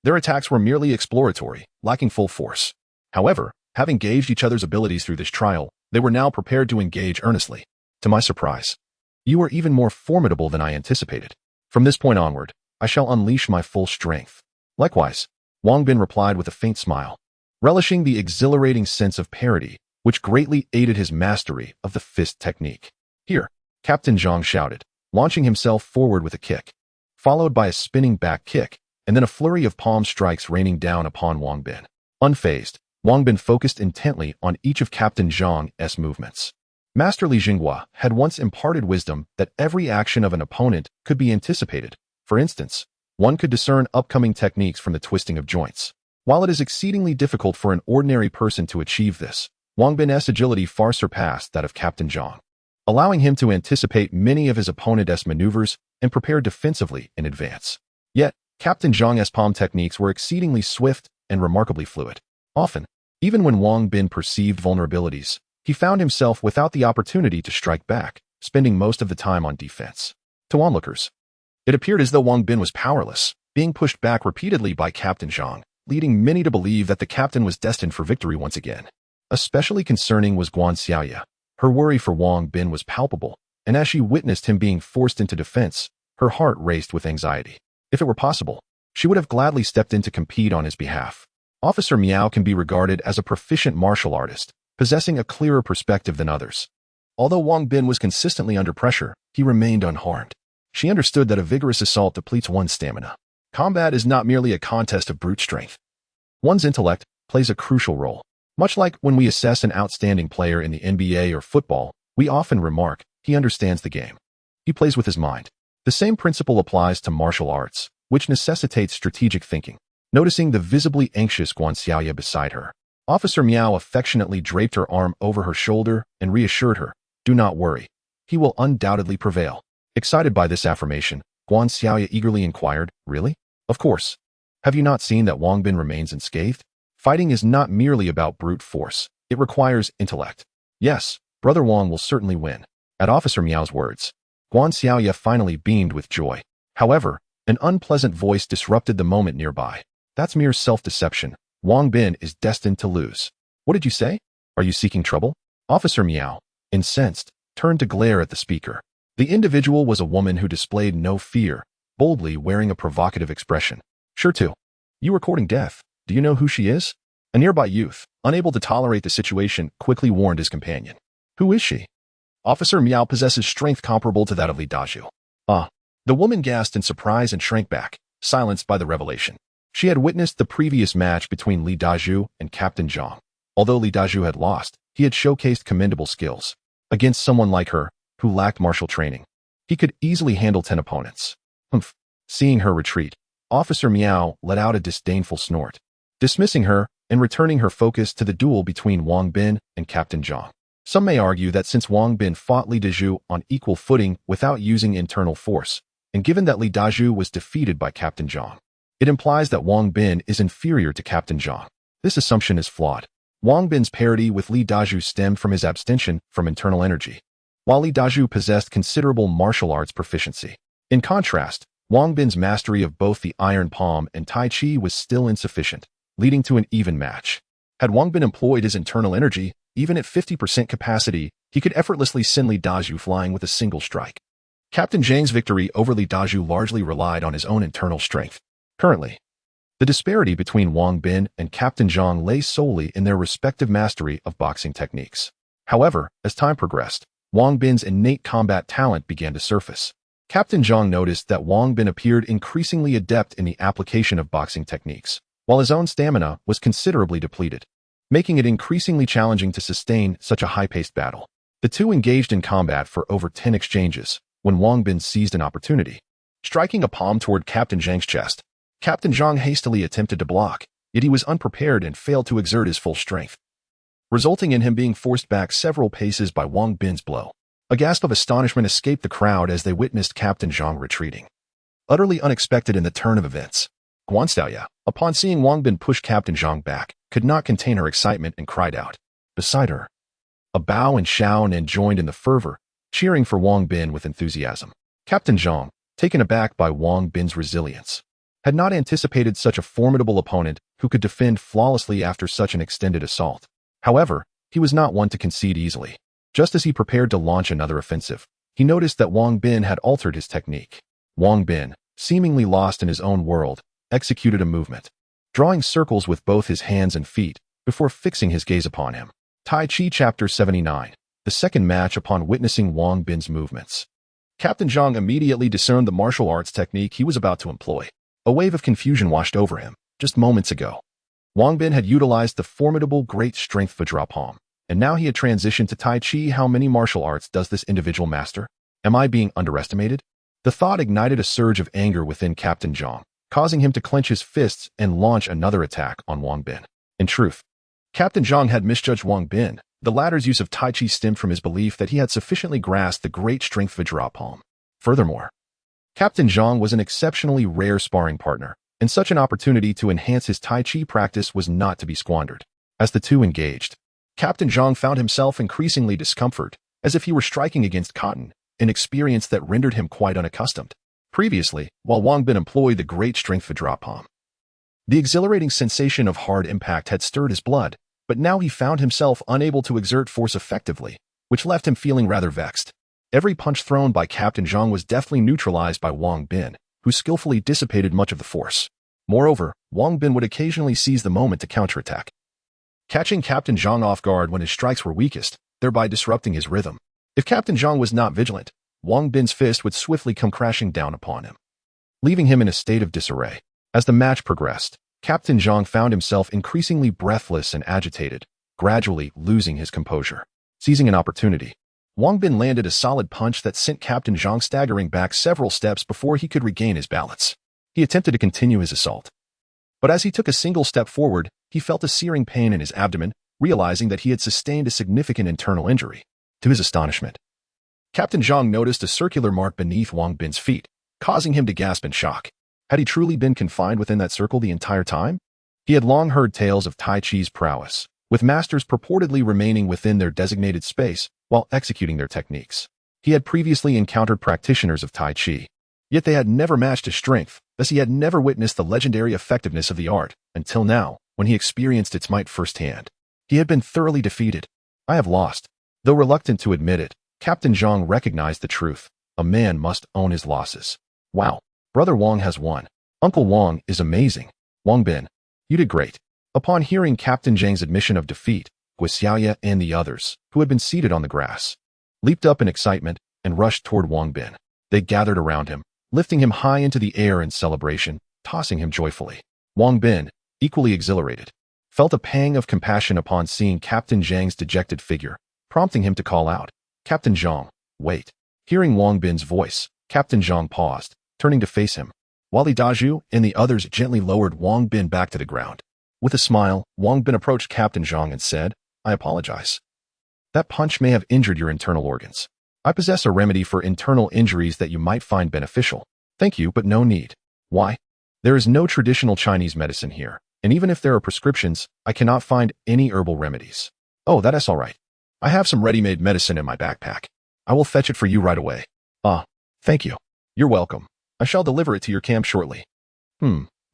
their attacks were merely exploratory, lacking full force. However, having gauged each other's abilities through this trial, they were now prepared to engage earnestly. To my surprise, "You are even more formidable than I anticipated. From this point onward, I shall unleash my full strength." "Likewise," Wang Bin replied with a faint smile, relishing the exhilarating sense of parity, which greatly aided his mastery of the fist technique. "Here," Captain Zhang shouted, launching himself forward with a kick, followed by a spinning back kick, and then a flurry of palm strikes raining down upon Wang Bin. Unfazed, Wang Bin focused intently on each of Captain Zhang's movements. Master Li Jinghua had once imparted wisdom that every action of an opponent could be anticipated. For instance, one could discern upcoming techniques from the twisting of joints. While it is exceedingly difficult for an ordinary person to achieve this, Wang Bin's agility far surpassed that of Captain Zhang, allowing him to anticipate many of his opponent's maneuvers and prepare defensively in advance. Yet, Captain Zhang's palm techniques were exceedingly swift and remarkably fluid. Often, even when Wang Bin perceived vulnerabilities, he found himself without the opportunity to strike back, spending most of the time on defense. To onlookers, it appeared as though Wang Bin was powerless, being pushed back repeatedly by Captain Zhang, leading many to believe that the captain was destined for victory once again. Especially concerning was Guan Xiaoya. Her worry for Wang Bin was palpable, and as she witnessed him being forced into defense, her heart raced with anxiety. If it were possible, she would have gladly stepped in to compete on his behalf. Officer Miao can be regarded as a proficient martial artist, possessing a clearer perspective than others. Although Wang Bin was consistently under pressure, he remained unharmed. She understood that a vigorous assault depletes one's stamina. Combat is not merely a contest of brute strength. One's intellect plays a crucial role. Much like when we assess an outstanding player in the NBA or football, we often remark, he understands the game. He plays with his mind. The same principle applies to martial arts, which necessitates strategic thinking. Noticing the visibly anxious Guan Xiaoya beside her, Officer Miao affectionately draped her arm over her shoulder and reassured her, "Do not worry. He will undoubtedly prevail." Excited by this affirmation, Guan Xiaoya eagerly inquired, "Really?" "Of course. Have you not seen that Wang Bin remains unscathed? Fighting is not merely about brute force. It requires intellect." "Yes, Brother Wang will certainly win." At Officer Miao's words, Guan Xiaoya finally beamed with joy. However, an unpleasant voice disrupted the moment nearby. "That's mere self-deception. Wang Bin is destined to lose." "What did you say? Are you seeking trouble?" Officer Miao, incensed, turned to glare at the speaker. The individual was a woman who displayed no fear, boldly wearing a provocative expression. "Sure to. You are courting death. Do you know who she is?" A nearby youth, unable to tolerate the situation, quickly warned his companion. "Who is she?" "Officer Miao possesses strength comparable to that of Li Dazhu." "Ah." The woman gasped in surprise and shrank back, silenced by the revelation. She had witnessed the previous match between Li Dazhu and Captain Zhang. Although Li Dazhu had lost, he had showcased commendable skills. Against someone like her, who lacked martial training, he could easily handle 10 opponents. Humph. Seeing her retreat, Officer Miao let out a disdainful snort, dismissing her and returning her focus to the duel between Wang Bin and Captain Zhang. Some may argue that since Wang Bin fought Li Dazhu on equal footing without using internal force, and given that Li Dazhu was defeated by Captain Zhang, it implies that Wang Bin is inferior to Captain Zhang. This assumption is flawed. Wang Bin's parity with Li Dazhu stemmed from his abstention from internal energy, while Li Dazhu possessed considerable martial arts proficiency. In contrast, Wang Bin's mastery of both the iron palm and Tai Chi was still insufficient, leading to an even match. Had Wang Bin employed his internal energy, even at 50% capacity, he could effortlessly send Li Dazhu flying with a single strike. Captain Zhang's victory over Li Dazhu largely relied on his own internal strength. Currently, the disparity between Wang Bin and Captain Zhang lay solely in their respective mastery of boxing techniques. However, as time progressed, Wang Bin's innate combat talent began to surface. Captain Zhang noticed that Wang Bin appeared increasingly adept in the application of boxing techniques, while his own stamina was considerably depleted, making it increasingly challenging to sustain such a high-paced battle. The two engaged in combat for over 10 exchanges, when Wang Bin seized an opportunity. Striking a palm toward Captain Zhang's chest, Captain Zhang hastily attempted to block, yet he was unprepared and failed to exert his full strength, resulting in him being forced back several paces by Wang Bin's blow. A gasp of astonishment escaped the crowd as they witnessed Captain Zhang retreating. Utterly unexpected in the turn of events, Guan Xiaoya, upon seeing Wang Bin push Captain Zhang back, could not contain her excitement and cried out. Beside her, a Bao and Qian joined in the fervor, cheering for Wang Bin with enthusiasm. Captain Zhang, taken aback by Wang Bin's resilience, had not anticipated such a formidable opponent who could defend flawlessly after such an extended assault. However, he was not one to concede easily. Just as he prepared to launch another offensive, he noticed that Wang Bin had altered his technique. Wang Bin, seemingly lost in his own world, executed a movement, drawing circles with both his hands and feet before fixing his gaze upon him. Tai Chi Chapter 79, the second match upon witnessing Wang Bin's movements. Captain Zhang immediately discerned the martial arts technique he was about to employ. A wave of confusion washed over him. Just moments ago, Wang Bin had utilized the formidable great strength Vajra palm, and now he had transitioned to Tai Chi. How many martial arts does this individual master? Am I being underestimated? The thought ignited a surge of anger within Captain Zhang, causing him to clench his fists and launch another attack on Wang Bin. In truth, Captain Zhang had misjudged Wang Bin. The latter's use of Tai Chi stemmed from his belief that he had sufficiently grasped the great strength Vajra palm. Furthermore, Captain Zhang was an exceptionally rare sparring partner, and such an opportunity to enhance his Tai Chi practice was not to be squandered. As the two engaged, Captain Zhang found himself increasingly discomfort, as if he were striking against cotton, an experience that rendered him quite unaccustomed. Previously, while Wang Bin employed the great strength Vajra palm, the exhilarating sensation of hard impact had stirred his blood, but now he found himself unable to exert force effectively, which left him feeling rather vexed. Every punch thrown by Captain Zhang was deftly neutralized by Wang Bin, who skillfully dissipated much of the force. Moreover, Wang Bin would occasionally seize the moment to counterattack, catching Captain Zhang off guard when his strikes were weakest, thereby disrupting his rhythm. If Captain Zhang was not vigilant, Wang Bin's fist would swiftly come crashing down upon him. leaving him in a state of disarray. As the match progressed, Captain Zhang found himself increasingly breathless and agitated, gradually losing his composure. Seizing an opportunity, Wang Bin landed a solid punch that sent Captain Zhang staggering back several steps before he could regain his balance. He attempted to continue his assault. But as he took a single step forward, he felt a searing pain in his abdomen, realizing that he had sustained a significant internal injury. To his astonishment, Captain Zhang noticed a circular mark beneath Wang Bin's feet, causing him to gasp in shock. Had he truly been confined within that circle the entire time? He had long heard tales of Tai Chi's prowess, with masters purportedly remaining within their designated space while executing their techniques. He had previously encountered practitioners of Tai Chi, yet they had never matched his strength, thus he had never witnessed the legendary effectiveness of the art, until now, when he experienced its might firsthand. He had been thoroughly defeated. I have lost. Though reluctant to admit it, Captain Zhang recognized the truth. A man must own his losses. Wow. Brother Wang has won. Uncle Wang is amazing. Wang Bin, you did great. Upon hearing Captain Zhang's admission of defeat, Guixiaoya and the others, who had been seated on the grass, leaped up in excitement and rushed toward Wang Bin. They gathered around him, lifting him high into the air in celebration, tossing him joyfully. Wang Bin, equally exhilarated, felt a pang of compassion upon seeing Captain Zhang's dejected figure, prompting him to call out, "Captain Zhang, wait." Hearing Wang Bin's voice, Captain Zhang paused, turning to face him, while Li Dazhu and the others gently lowered Wang Bin back to the ground. With a smile, Wang Bin approached Captain Zhang and said, "I apologize. That punch may have injured your internal organs. I possess a remedy for internal injuries that you might find beneficial. Thank you, but no need. Why? There is no traditional Chinese medicine here, and even if there are prescriptions, I cannot find any herbal remedies." "Oh, that is all right. I have some ready-made medicine in my backpack. I will fetch it for you right away." "Ah, thank you. You're welcome. I shall deliver it to your camp shortly."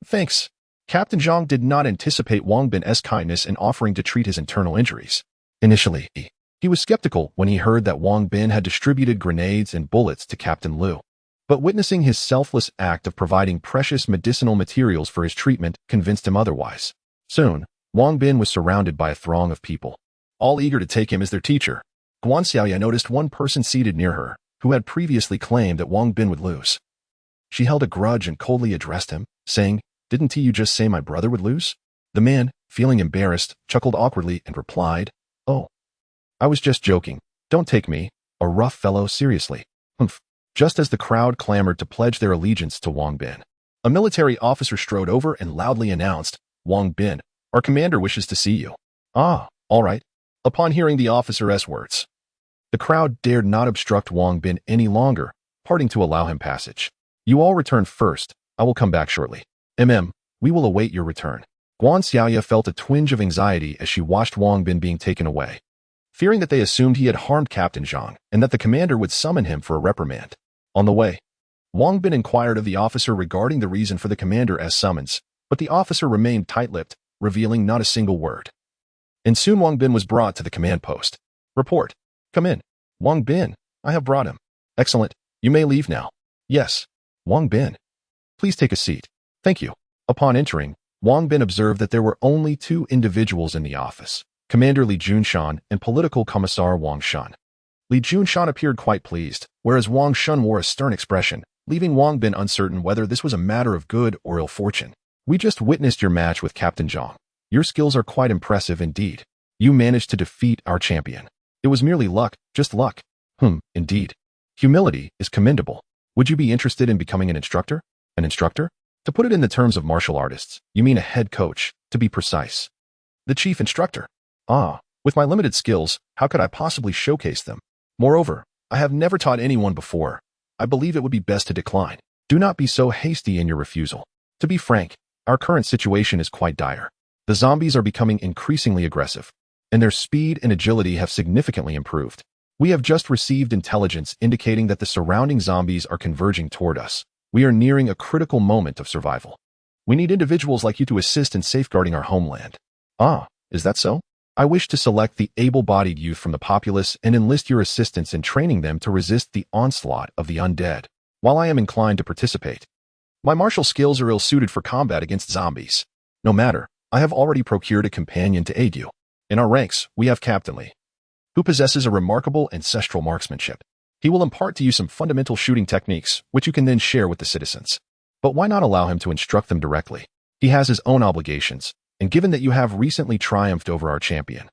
Thanks." Captain Zhang did not anticipate Wang Bin's kindness in offering to treat his internal injuries. Initially, he was skeptical when he heard that Wang Bin had distributed grenades and bullets to Captain Liu. But witnessing his selfless act of providing precious medicinal materials for his treatment convinced him otherwise. Soon, Wang Bin was surrounded by a throng of people, all eager to take him as their teacher. Guan Xiaoya noticed one person seated near her, who had previously claimed that Wang Bin would lose. She held a grudge and coldly addressed him, saying, "Didn't you just say my brother would lose?" The man, feeling embarrassed, chuckled awkwardly and replied, "Oh, I was just joking. Don't take me, a rough fellow, seriously." Humph. Just as the crowd clamored to pledge their allegiance to Wang Bin, a military officer strode over and loudly announced, "Wang Bin, our commander wishes to see you." "Ah, all right." Upon hearing the officer's words, the crowd dared not obstruct Wang Bin any longer, parting to allow him passage. "You all return first. I will come back shortly. We will await your return." Guan Xiaoya felt a twinge of anxiety as she watched Wang Bin being taken away, fearing that they assumed he had harmed Captain Zhang and that the commander would summon him for a reprimand. On the way, Wang Bin inquired of the officer regarding the reason for the commander's summons, but the officer remained tight-lipped, revealing not a single word. And soon Wang Bin was brought to the command post. "Report. Come in. Wang Bin, I have brought him." "Excellent. You may leave now." "Yes. Wang Bin, please take a seat." "Thank you." Upon entering, Wang Bin observed that there were only two individuals in the office, Commander Li Junshan and Political Commissar Wang Shun. Li Junshan appeared quite pleased, whereas Wang Shun wore a stern expression, leaving Wang Bin uncertain whether this was a matter of good or ill fortune. "We just witnessed your match with Captain Zhang. Your skills are quite impressive indeed. You managed to defeat our champion. It was merely luck, just luck." Indeed. Humility is commendable. Would you be interested in becoming an instructor?" "An instructor? To put it in the terms of martial artists, you mean a head coach, to be precise." "The chief instructor." "Ah, with my limited skills, how could I possibly showcase them? Moreover, I have never taught anyone before. I believe it would be best to decline." "Do not be so hasty in your refusal. To be frank, our current situation is quite dire. The zombies are becoming increasingly aggressive, and their speed and agility have significantly improved. We have just received intelligence indicating that the surrounding zombies are converging toward us. We are nearing a critical moment of survival. We need individuals like you to assist in safeguarding our homeland." "Ah, is that so? I wish to select the able-bodied youth from the populace and enlist your assistance in training them to resist the onslaught of the undead. While I am inclined to participate, my martial skills are ill-suited for combat against zombies. No matter, I have already procured a companion to aid you. In our ranks, we have Captain Li, who possesses a remarkable ancestral marksmanship. He will impart to you some fundamental shooting techniques, which you can then share with the citizens." But why not allow him to instruct them directly? He has his own obligations, and given that you have recently triumphed over our champion,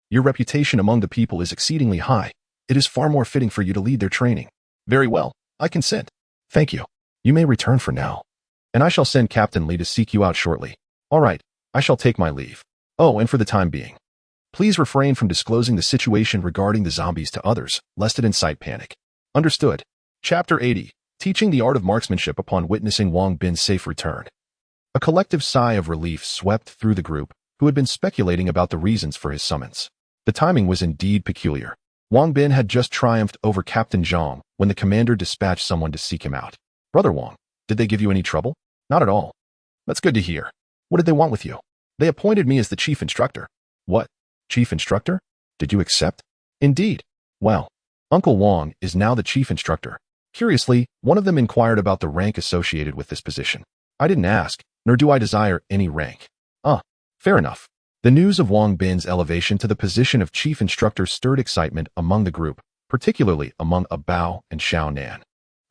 your reputation among the people is exceedingly high. It is far more fitting for you to lead their training. Very well, I consent. Thank you. You may return for now, and I shall send Captain Li to seek you out shortly. All right, I shall take my leave. Oh, and for the time being, please refrain from disclosing the situation regarding the zombies to others, lest it incite panic. Understood. Chapter 80. Teaching the Art of Marksmanship upon witnessing Wang Bin's safe return. A collective sigh of relief swept through the group, who had been speculating about the reasons for his summons. The timing was indeed peculiar. Wang Bin had just triumphed over Captain Zhao when the commander dispatched someone to seek him out. Brother Wang, did they give you any trouble? Not at all. That's good to hear. What did they want with you? They appointed me as the chief instructor. What? Chief instructor? Did you accept? Indeed. Well, Uncle Wang is now the chief instructor. Curiously, one of them inquired about the rank associated with this position. I didn't ask, nor do I desire any rank. Fair enough. The news of Wang Bin's elevation to the position of chief instructor stirred excitement among the group, particularly among Bao and Xiao Nan,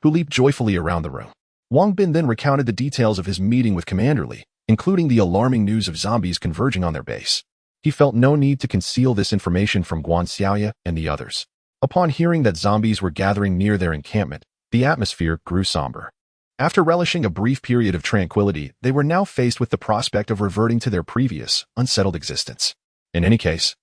who leaped joyfully around the room. Wang Bin then recounted the details of his meeting with Commander Li, including the alarming news of zombies converging on their base. He felt no need to conceal this information from Guan Xiaoya and the others. Upon hearing that zombies were gathering near their encampment, the atmosphere grew somber. After relishing a brief period of tranquility, they were now faced with the prospect of reverting to their previous, unsettled existence. In any case,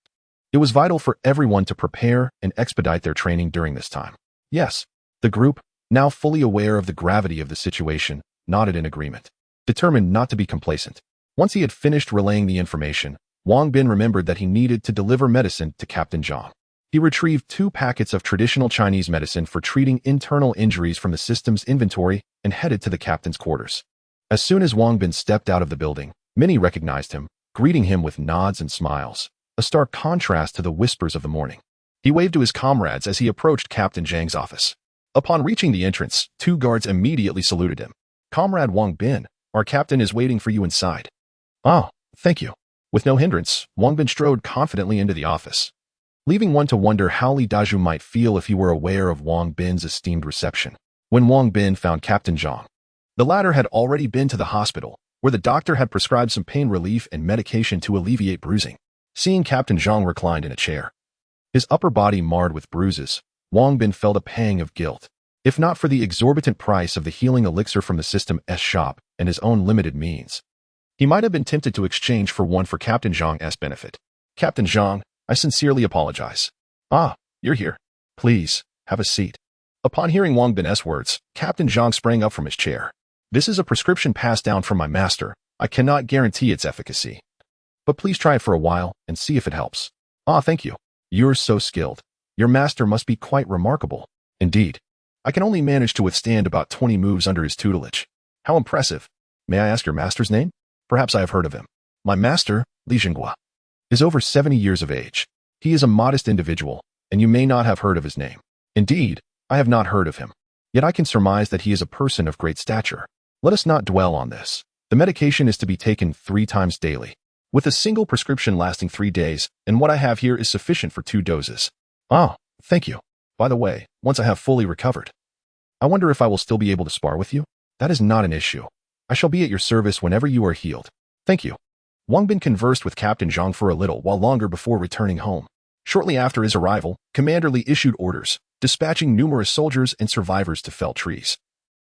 it was vital for everyone to prepare and expedite their training during this time. Yes, the group, now fully aware of the gravity of the situation, nodded in agreement, determined not to be complacent. Once he had finished relaying the information, Wang Bin remembered that he needed to deliver medicine to Captain Zhao. He retrieved 2 packets of traditional Chinese medicine for treating internal injuries from the system's inventory and headed to the captain's quarters. As soon as Wang Bin stepped out of the building, many recognized him, greeting him with nods and smiles, a stark contrast to the whispers of the morning. He waved to his comrades as he approached Captain Zhang's office. Upon reaching the entrance, 2 guards immediately saluted him. Comrade Wang Bin, our captain is waiting for you inside. Oh, thank you. With no hindrance, Wang Bin strode confidently into the office, leaving one to wonder how Li Dazhu might feel if he were aware of Wang Bin's esteemed reception. When Wang Bin found Captain Zhang, the latter had already been to the hospital, where the doctor had prescribed some pain relief and medication to alleviate bruising. Seeing Captain Zhang reclined in a chair, his upper body marred with bruises, Wang Bin felt a pang of guilt. If not for the exorbitant price of the healing elixir from the system's shop and his own limited means, he might have been tempted to exchange for one for Captain Zhang's benefit. Captain Zhang, I sincerely apologize. Ah, you're here. Please, have a seat. Upon hearing Wang Bin's words, Captain Zhang sprang up from his chair. This is a prescription passed down from my master. I cannot guarantee its efficacy, but please try it for a while and see if it helps. Ah, thank you. You're so skilled. Your master must be quite remarkable. Indeed. I can only manage to withstand about 20 moves under his tutelage. How impressive. May I ask your master's name? Perhaps I have heard of him. My master, Li Jinghua, is over 70 years of age. He is a modest individual, and you may not have heard of his name. Indeed, I have not heard of him. Yet I can surmise that he is a person of great stature. Let us not dwell on this. The medication is to be taken 3 times daily, with a single prescription lasting 3 days, and what I have here is sufficient for 2 doses. Ah, thank you. By the way, once I have fully recovered, I wonder if I will still be able to spar with you? That is not an issue. I shall be at your service whenever you are healed. Thank you. Wang Bin conversed with Captain Zhang for a little while longer before returning home. Shortly after his arrival, Commander Li issued orders, dispatching numerous soldiers and survivors to fell trees,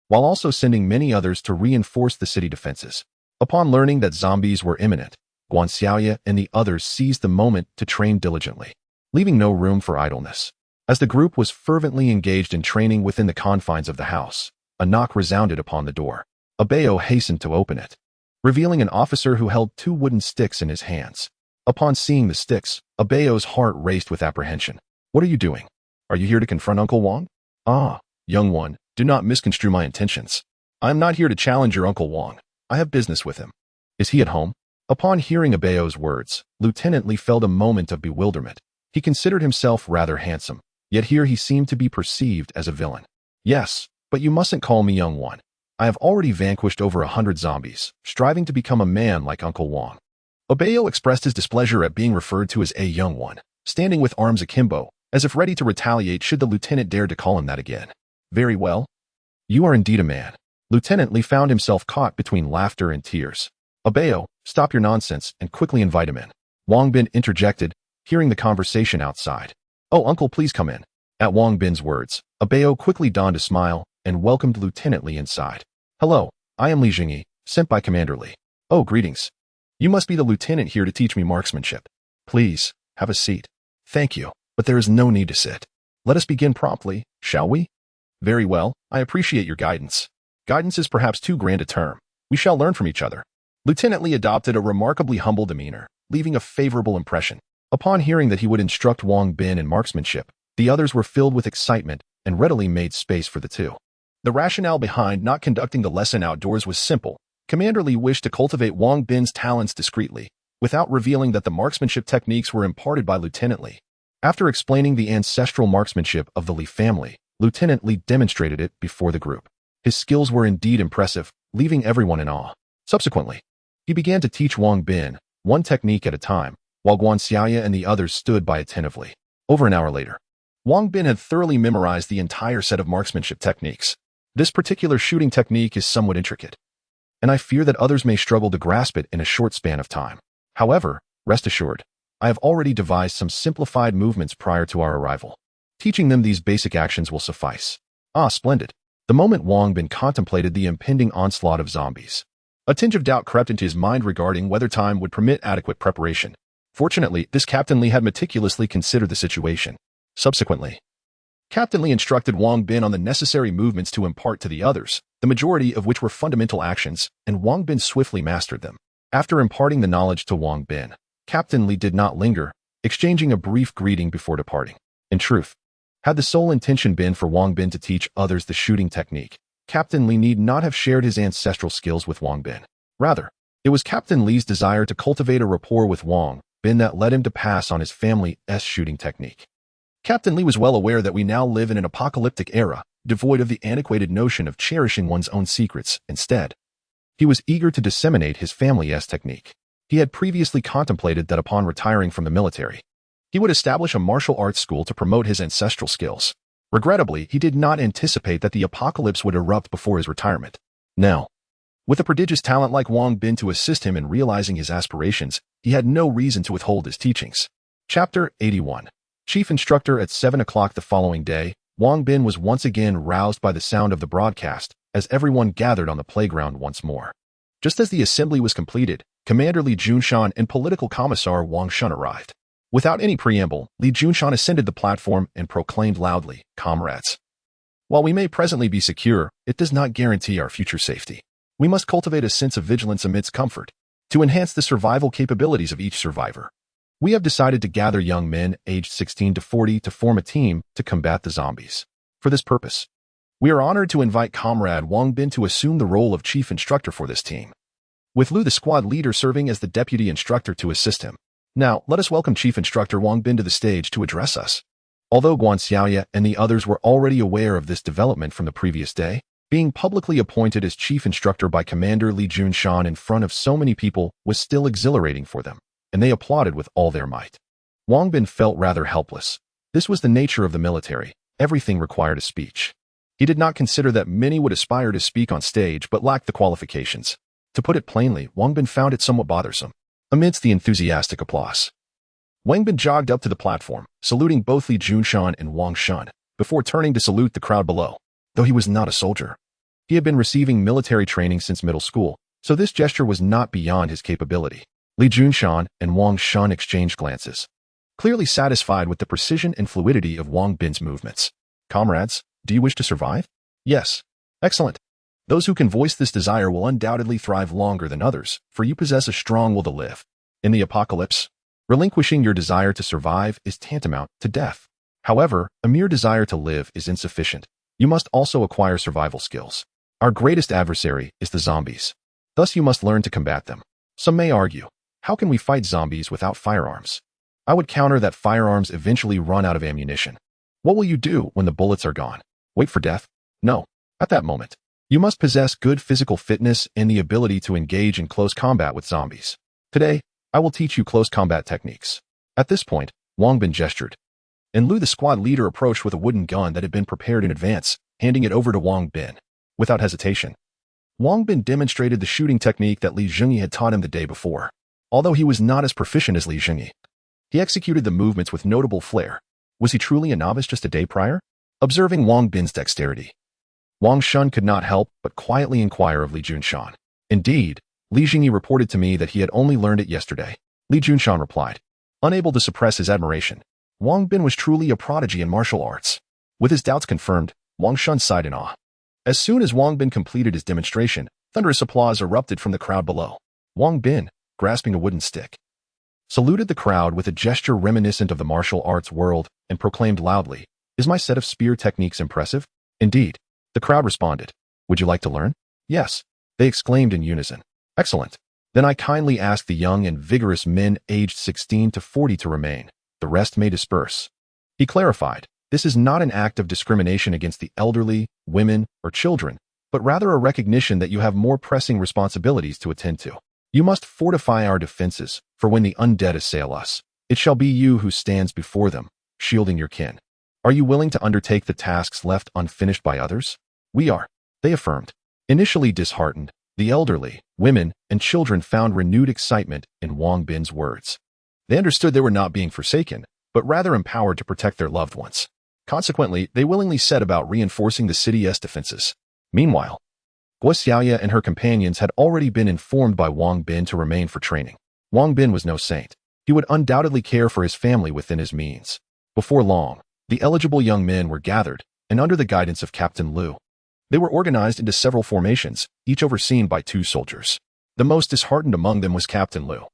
while also sending many others to reinforce the city defenses. Upon learning that zombies were imminent, Guan Xiaoya and the others seized the moment to train diligently, leaving no room for idleness. As the group was fervently engaged in training within the confines of the house, a knock resounded upon the door. Bao hastened to open it, revealing an officer who held 2 wooden sticks in his hands. Upon seeing the sticks, Bao's heart raced with apprehension. What are you doing? Are you here to confront Uncle Wang? Ah, young one, do not misconstrue my intentions. I am not here to challenge your Uncle Wang. I have business with him. Is he at home? Upon hearing Bao's words, Lieutenant Li felt a moment of bewilderment. He considered himself rather handsome, yet here he seemed to be perceived as a villain. Yes, but you mustn't call me young one. I have already vanquished over 100 zombies, striving to become a man like Uncle Wang. Bao expressed his displeasure at being referred to as a young one, standing with arms akimbo, as if ready to retaliate should the lieutenant dare to call him that again. Very well. You are indeed a man. Lieutenant Li found himself caught between laughter and tears. Abeo, stop your nonsense and quickly invite him in. Wang Bin interjected, hearing the conversation outside. Oh, uncle, please come in. At Wang Bin's words, Abeo quickly donned a smile and welcomed Lieutenant Li inside. Hello, I am Li Jingyi, sent by Commander Li. Oh, greetings. You must be the lieutenant here to teach me marksmanship. Please, have a seat. Thank you, but there is no need to sit. Let us begin promptly, shall we? Very well, I appreciate your guidance. Guidance is perhaps too grand a term. We shall learn from each other. Lieutenant Li adopted a remarkably humble demeanor, leaving a favorable impression. Upon hearing that he would instruct Wang Bin in marksmanship, the others were filled with excitement and readily made space for the two. The rationale behind not conducting the lesson outdoors was simple. Commander Li wished to cultivate Wang Bin's talents discreetly, without revealing that the marksmanship techniques were imparted by Lieutenant Li. After explaining the ancestral marksmanship of the Li family, Lieutenant Li demonstrated it before the group. His skills were indeed impressive, leaving everyone in awe. Subsequently, he began to teach Wang Bin, one technique at a time, while Guan Xiaoya and the others stood by attentively. Over an hour later, Wang Bin had thoroughly memorized the entire set of marksmanship techniques. This particular shooting technique is somewhat intricate, and I fear that others may struggle to grasp it in a short span of time. However, rest assured, I have already devised some simplified movements prior to our arrival. Teaching them these basic actions will suffice. Ah, splendid. The moment Wang Bin contemplated the impending onslaught of zombies, a tinge of doubt crept into his mind regarding whether time would permit adequate preparation. Fortunately, this Captain Li had meticulously considered the situation. Subsequently, Captain Li instructed Wang Bin on the necessary movements to impart to the others, the majority of which were fundamental actions, and Wang Bin swiftly mastered them. After imparting the knowledge to Wang Bin, Captain Li did not linger, exchanging a brief greeting before departing. In truth, had the sole intention been for Wang Bin to teach others the shooting technique, Captain Li need not have shared his ancestral skills with Wang Bin. Rather, it was Captain Li's desire to cultivate a rapport with Wang Bin that led him to pass on his family's shooting technique. Captain Li was well aware that we now live in an apocalyptic era, devoid of the antiquated notion of cherishing one's own secrets. Instead, he was eager to disseminate his family's technique. He had previously contemplated that upon retiring from the military, he would establish a martial arts school to promote his ancestral skills. Regrettably, he did not anticipate that the apocalypse would erupt before his retirement. Now, with a prodigious talent like Wang Bin to assist him in realizing his aspirations, he had no reason to withhold his teachings. Chapter 81. Chief Instructor. At 7 o'clock the following day, Wang Bin was once again roused by the sound of the broadcast, as everyone gathered on the playground once more. Just as the assembly was completed, Commander Li Junshan and Political Commissar Wang Shun arrived. Without any preamble, Li Junshan ascended the platform and proclaimed loudly, "Comrades, while we may presently be secure, it does not guarantee our future safety. We must cultivate a sense of vigilance amidst comfort, to enhance the survival capabilities of each survivor. We have decided to gather young men aged 16 to 40 to form a team to combat the zombies. For this purpose, we are honored to invite Comrade Wang Bin to assume the role of Chief Instructor for this team, with Lu the squad leader serving as the Deputy Instructor to assist him. Now, let us welcome Chief Instructor Wang Bin to the stage to address us." Although Guan Xiaoya and the others were already aware of this development from the previous day, being publicly appointed as Chief Instructor by Commander Li Junshan in front of so many people was still exhilarating for them, and they applauded with all their might. Wang Bin felt rather helpless. This was the nature of the military. Everything required a speech. He did not consider that many would aspire to speak on stage but lacked the qualifications. To put it plainly, Wang Bin found it somewhat bothersome. Amidst the enthusiastic applause, Wang Bin jogged up to the platform, saluting both Li Junshan and Wang Shun, before turning to salute the crowd below. Though he was not a soldier, he had been receiving military training since middle school, so this gesture was not beyond his capability. Li Junshan and Wang Shun exchanged glances, clearly satisfied with the precision and fluidity of Wang Bin's movements. "Comrades, do you wish to survive?" "Yes." "Excellent. Those who can voice this desire will undoubtedly thrive longer than others, for you possess a strong will to live. In the apocalypse, relinquishing your desire to survive is tantamount to death. However, a mere desire to live is insufficient. You must also acquire survival skills. Our greatest adversary is the zombies. Thus you must learn to combat them. Some may argue, how can we fight zombies without firearms? I would counter that firearms eventually run out of ammunition. What will you do when the bullets are gone? Wait for death? No. At that moment, you must possess good physical fitness and the ability to engage in close combat with zombies. Today, I will teach you close combat techniques." At this point, Wang Bin gestured, and Lu the squad leader approached with a wooden gun that had been prepared in advance, handing it over to Wang Bin. Without hesitation, Wang Bin demonstrated the shooting technique that Li Jingyi had taught him the day before. Although he was not as proficient as Li Jingyi, he executed the movements with notable flair. Was he truly a novice just a day prior? Observing Wang Bin's dexterity, Wang Shun could not help but quietly inquire of Li Junshan. Indeed, Li Jingyi reported to me that he had only learned it yesterday. Li Junshan replied, unable to suppress his admiration. Wang Bin was truly a prodigy in martial arts. With his doubts confirmed, Wang Shun sighed in awe. As soon as Wang Bin completed his demonstration, thunderous applause erupted from the crowd below. Wang Bin, grasping a wooden stick, saluted the crowd with a gesture reminiscent of the martial arts world and proclaimed loudly, "Is my set of spear techniques impressive?" Indeed. The crowd responded. "Would you like to learn?" "Yes," they exclaimed in unison. "Excellent. Then I kindly ask the young and vigorous men aged 16 to 40 to remain. The rest may disperse." He clarified, this is not an act of discrimination against the elderly, women, or children, but rather a recognition that you have more pressing responsibilities to attend to. You must fortify our defenses, for when the undead assail us, it shall be you who stands before them, shielding your kin. Are you willing to undertake the tasks left unfinished by others? We are, they affirmed. Initially disheartened, the elderly, women, and children found renewed excitement in Wang Bin's words. They understood they were not being forsaken, but rather empowered to protect their loved ones. Consequently, they willingly set about reinforcing the city's defenses. Meanwhile, Guo Xiaoya and her companions had already been informed by Wang Bin to remain for training. Wang Bin was no saint. He would undoubtedly care for his family within his means. Before long, the eligible young men were gathered, and under the guidance of Captain Liu, they were organized into several formations, each overseen by 2 soldiers. The most disheartened among them was Captain Liu,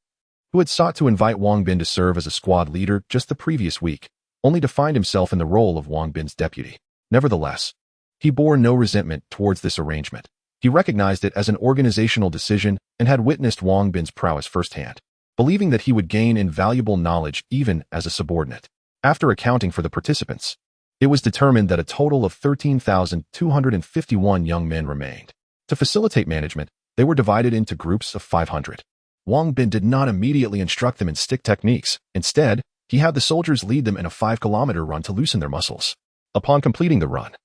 who had sought to invite Wang Bin to serve as a squad leader just the previous week, only to find himself in the role of Wang Bin's deputy. Nevertheless, he bore no resentment towards this arrangement. He recognized it as an organizational decision and had witnessed Wang Bin's prowess firsthand, believing that he would gain invaluable knowledge even as a subordinate. After accounting for the participants, it was determined that a total of 13,251 young men remained. To facilitate management, they were divided into groups of 500. Wang Bin did not immediately instruct them in stick techniques. Instead, he had the soldiers lead them in a 5-kilometer run to loosen their muscles. Upon completing the run,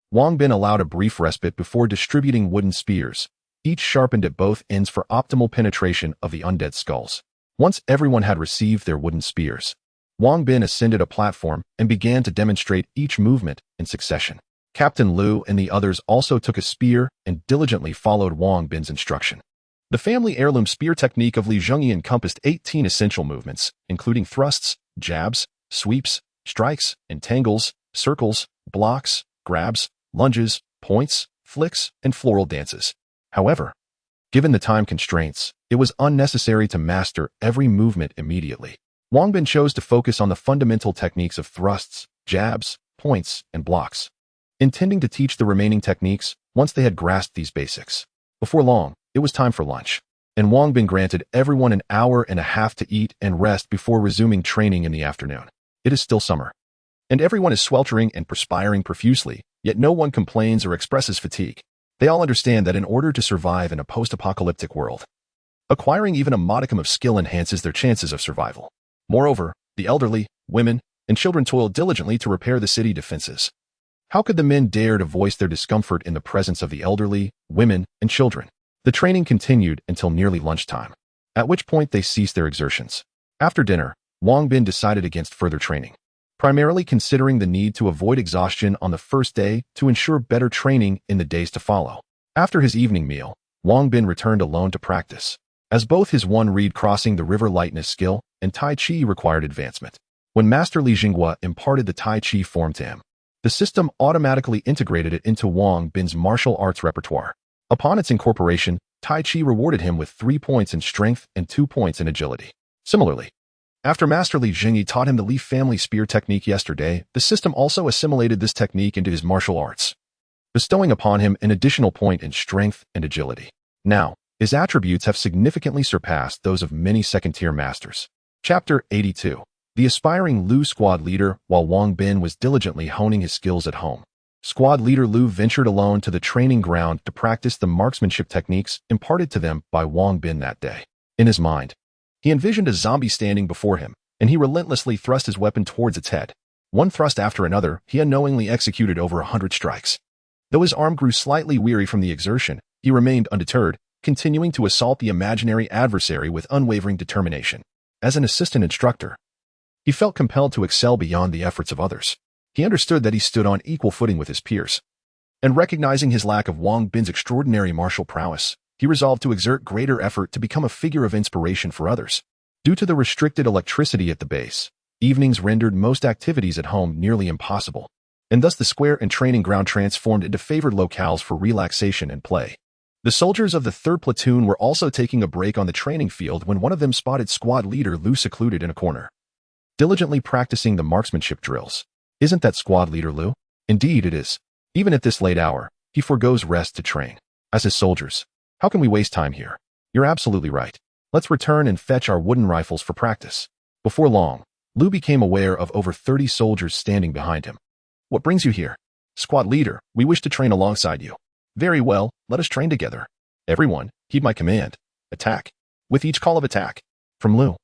Wang Bin allowed a brief respite before distributing wooden spears, each sharpened at both ends for optimal penetration of the undead skulls. Once everyone had received their wooden spears, Wang Bin ascended a platform and began to demonstrate each movement in succession. Captain Liu and the others also took a spear and diligently followed Wang Bin's instruction. The family heirloom spear technique of Li Jingyi encompassed 18 essential movements, including thrusts, jabs, sweeps, strikes, entangles, circles, blocks, grabs, lunges, points, flicks, and floral dances. However, given the time constraints, it was unnecessary to master every movement immediately. Wang Bin chose to focus on the fundamental techniques of thrusts, jabs, points, and blocks, intending to teach the remaining techniques once they had grasped these basics. Before long, it was time for lunch, and Wang Bin granted everyone an hour and a half to eat and rest before resuming training in the afternoon. It is still summer, and everyone is sweltering and perspiring profusely, yet no one complains or expresses fatigue. They all understand that in order to survive in a post-apocalyptic world, acquiring even a modicum of skill enhances their chances of survival. Moreover, the elderly, women, and children toiled diligently to repair the city defenses. How could the men dare to voice their discomfort in the presence of the elderly, women, and children? The training continued until nearly lunchtime, at which point they ceased their exertions. After dinner, Wang Bin decided against further training, primarily considering the need to avoid exhaustion on the first day to ensure better training in the days to follow. After his evening meal, Wang Bin returned alone to practice, as both his one-reed crossing the river lightness skill and Tai Chi required advancement. When Master Li Jinghua imparted the Tai Chi form to him, the system automatically integrated it into Wang Bin's martial arts repertoire. Upon its incorporation, Tai Chi rewarded him with 3 points in strength and 2 points in agility. Similarly, after Master Li Jingyi taught him the Li family spear technique yesterday, the system also assimilated this technique into his martial arts, bestowing upon him an additional point in strength and agility. Now, his attributes have significantly surpassed those of many second-tier masters. Chapter 82. The aspiring Liu squad leader. While Wang Bin was diligently honing his skills at home, squad leader Liu ventured alone to the training ground to practice the marksmanship techniques imparted to them by Wang Bin that day. In his mind, he envisioned a zombie standing before him, and he relentlessly thrust his weapon towards its head. One thrust after another, he unknowingly executed over 100 strikes. Though his arm grew slightly weary from the exertion, he remained undeterred, continuing to assault the imaginary adversary with unwavering determination. As an assistant instructor, he felt compelled to excel beyond the efforts of others. He understood that he stood on equal footing with his peers. And recognizing his lack of Wang Bin's extraordinary martial prowess, he resolved to exert greater effort to become a figure of inspiration for others. Due to the restricted electricity at the base, evenings rendered most activities at home nearly impossible, and thus the square and training ground transformed into favored locales for relaxation and play. The soldiers of the 3rd platoon were also taking a break on the training field when one of them spotted squad leader Lu secluded in a corner, diligently practicing the marksmanship drills. Isn't that squad leader Lu? Indeed it is. Even at this late hour, he forgoes rest to train. As his soldiers, how can we waste time here? You're absolutely right. Let's return and fetch our wooden rifles for practice. Before long, Lu became aware of over 30 soldiers standing behind him. What brings you here? Squad leader, we wish to train alongside you. Very well, let us train together. Everyone, heed my command. Attack. With each call of attack. From Lu.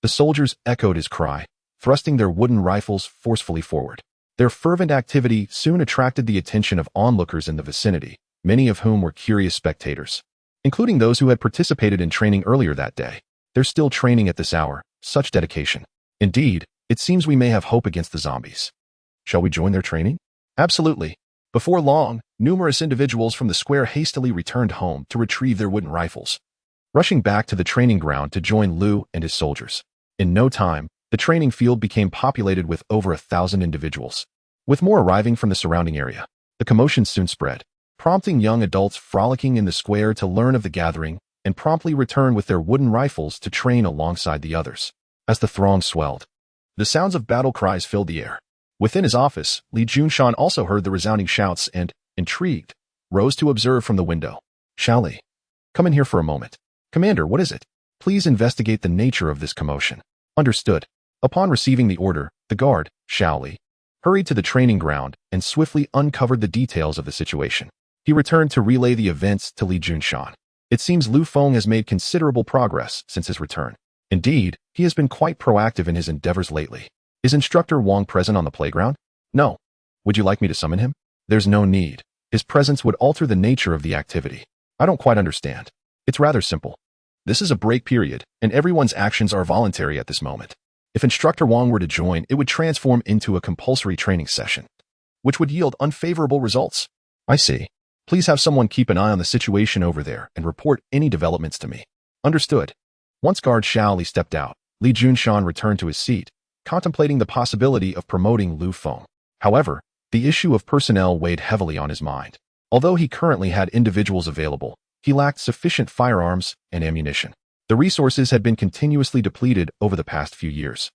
The soldiers echoed his cry, thrusting their wooden rifles forcefully forward. Their fervent activity soon attracted the attention of onlookers in the vicinity, many of whom were curious spectators, including those who had participated in training earlier that day. They're still training at this hour, such dedication. Indeed, it seems we may have hope against the zombies. Shall we join their training? Absolutely. Before long, numerous individuals from the square hastily returned home to retrieve their wooden rifles, rushing back to the training ground to join Lu and his soldiers. In no time, the training field became populated with over 1,000 individuals, with more arriving from the surrounding area. The commotion soon spread, prompting young adults frolicking in the square to learn of the gathering and promptly return with their wooden rifles to train alongside the others. As the throng swelled, the sounds of battle cries filled the air. Within his office, Li Junshan also heard the resounding shouts and, intrigued, rose to observe from the window. Zhao Li, come in here for a moment. Commander, what is it? Please investigate the nature of this commotion. Understood. Upon receiving the order, the guard, Zhao Li, hurried to the training ground and swiftly uncovered the details of the situation. He returned to relay the events to Li Junshan. It seems Lu Feng has made considerable progress since his return. Indeed, he has been quite proactive in his endeavors lately. Is Instructor Wang present on the playground? No. Would you like me to summon him? There's no need. His presence would alter the nature of the activity. I don't quite understand. It's rather simple. This is a break period, and everyone's actions are voluntary at this moment. If Instructor Wang were to join, it would transform into a compulsory training session, which would yield unfavorable results. I see. Please have someone keep an eye on the situation over there and report any developments to me. Understood. Once guard Zhao Li stepped out, Li Junshan returned to his seat, contemplating the possibility of promoting Lu Feng. However, the issue of personnel weighed heavily on his mind. Although he currently had individuals available, he lacked sufficient firearms and ammunition. The resources had been continuously depleted over the past few years,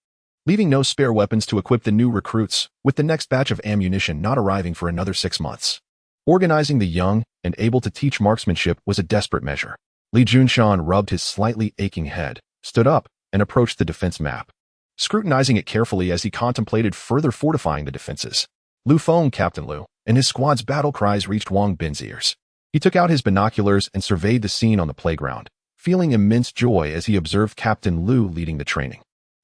leaving no spare weapons to equip the new recruits, with the next batch of ammunition not arriving for another 6 months. Organizing the young and able to teach marksmanship was a desperate measure. Li Junshan rubbed his slightly aching head, stood up, and approached the defense map, scrutinizing it carefully as he contemplated further fortifying the defenses. Lu Feng, Captain Lu, and his squad's battle cries reached Wang Bin's ears. He took out his binoculars and surveyed the scene on the playground, feeling immense joy as he observed Captain Lu leading the training.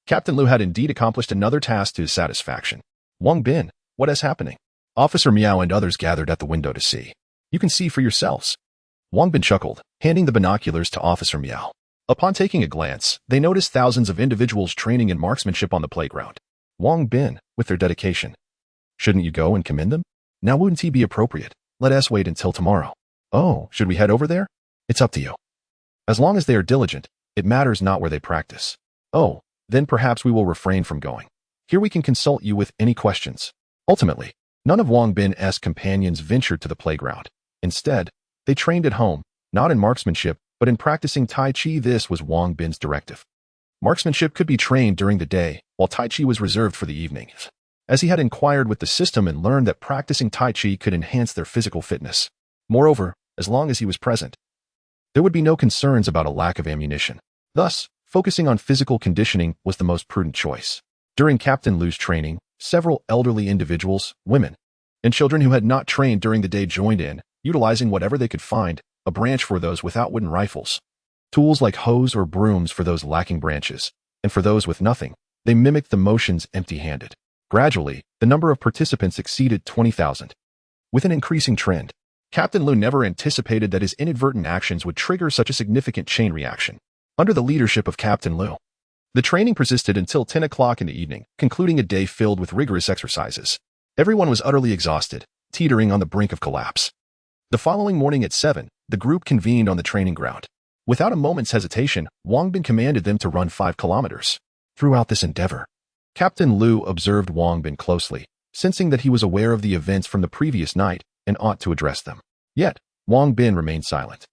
Captain Lu had indeed accomplished another task to his satisfaction. Wang Bin, what is happening? Officer Miao and others gathered at the window to see. You can see for yourselves. Wang Bin chuckled, handing the binoculars to Officer Miao. Upon taking a glance, they noticed thousands of individuals training in marksmanship on the playground. Wang Bin, with their dedication. Shouldn't you go and commend them? Now wouldn't he be appropriate? Let us wait until tomorrow. Oh, should we head over there? It's up to you. As long as they are diligent, it matters not where they practice. Oh, then perhaps we will refrain from going. Here we can consult you with any questions. Ultimately, none of Wang Bin's companions ventured to the playground. Instead, they trained at home, not in marksmanship, but in practicing Tai Chi. This was Wang Bin's directive. Marksmanship could be trained during the day, while Tai Chi was reserved for the evening, as he had inquired with the system and learned that practicing Tai Chi could enhance their physical fitness. Moreover, as long as he was present, there would be no concerns about a lack of ammunition. Thus, focusing on physical conditioning was the most prudent choice. During Captain Lu's training, several elderly individuals, women, and children who had not trained during the day joined in, utilizing whatever they could find, a branch for those without wooden rifles, tools like hoes or brooms for those lacking branches, and for those with nothing, they mimicked the motions empty-handed. Gradually, the number of participants exceeded 20,000. With an increasing trend, Captain Liu never anticipated that his inadvertent actions would trigger such a significant chain reaction. Under the leadership of Captain Liu, the training persisted until 10 o'clock in the evening, concluding a day filled with rigorous exercises. Everyone was utterly exhausted, teetering on the brink of collapse. The following morning at 7, the group convened on the training ground. Without a moment's hesitation, Wang Bin commanded them to run 5 kilometers. Throughout this endeavor, Captain Liu observed Wang Bin closely, sensing that he was aware of the events from the previous night and ought to address them. Yet, Wang Bin remained silent.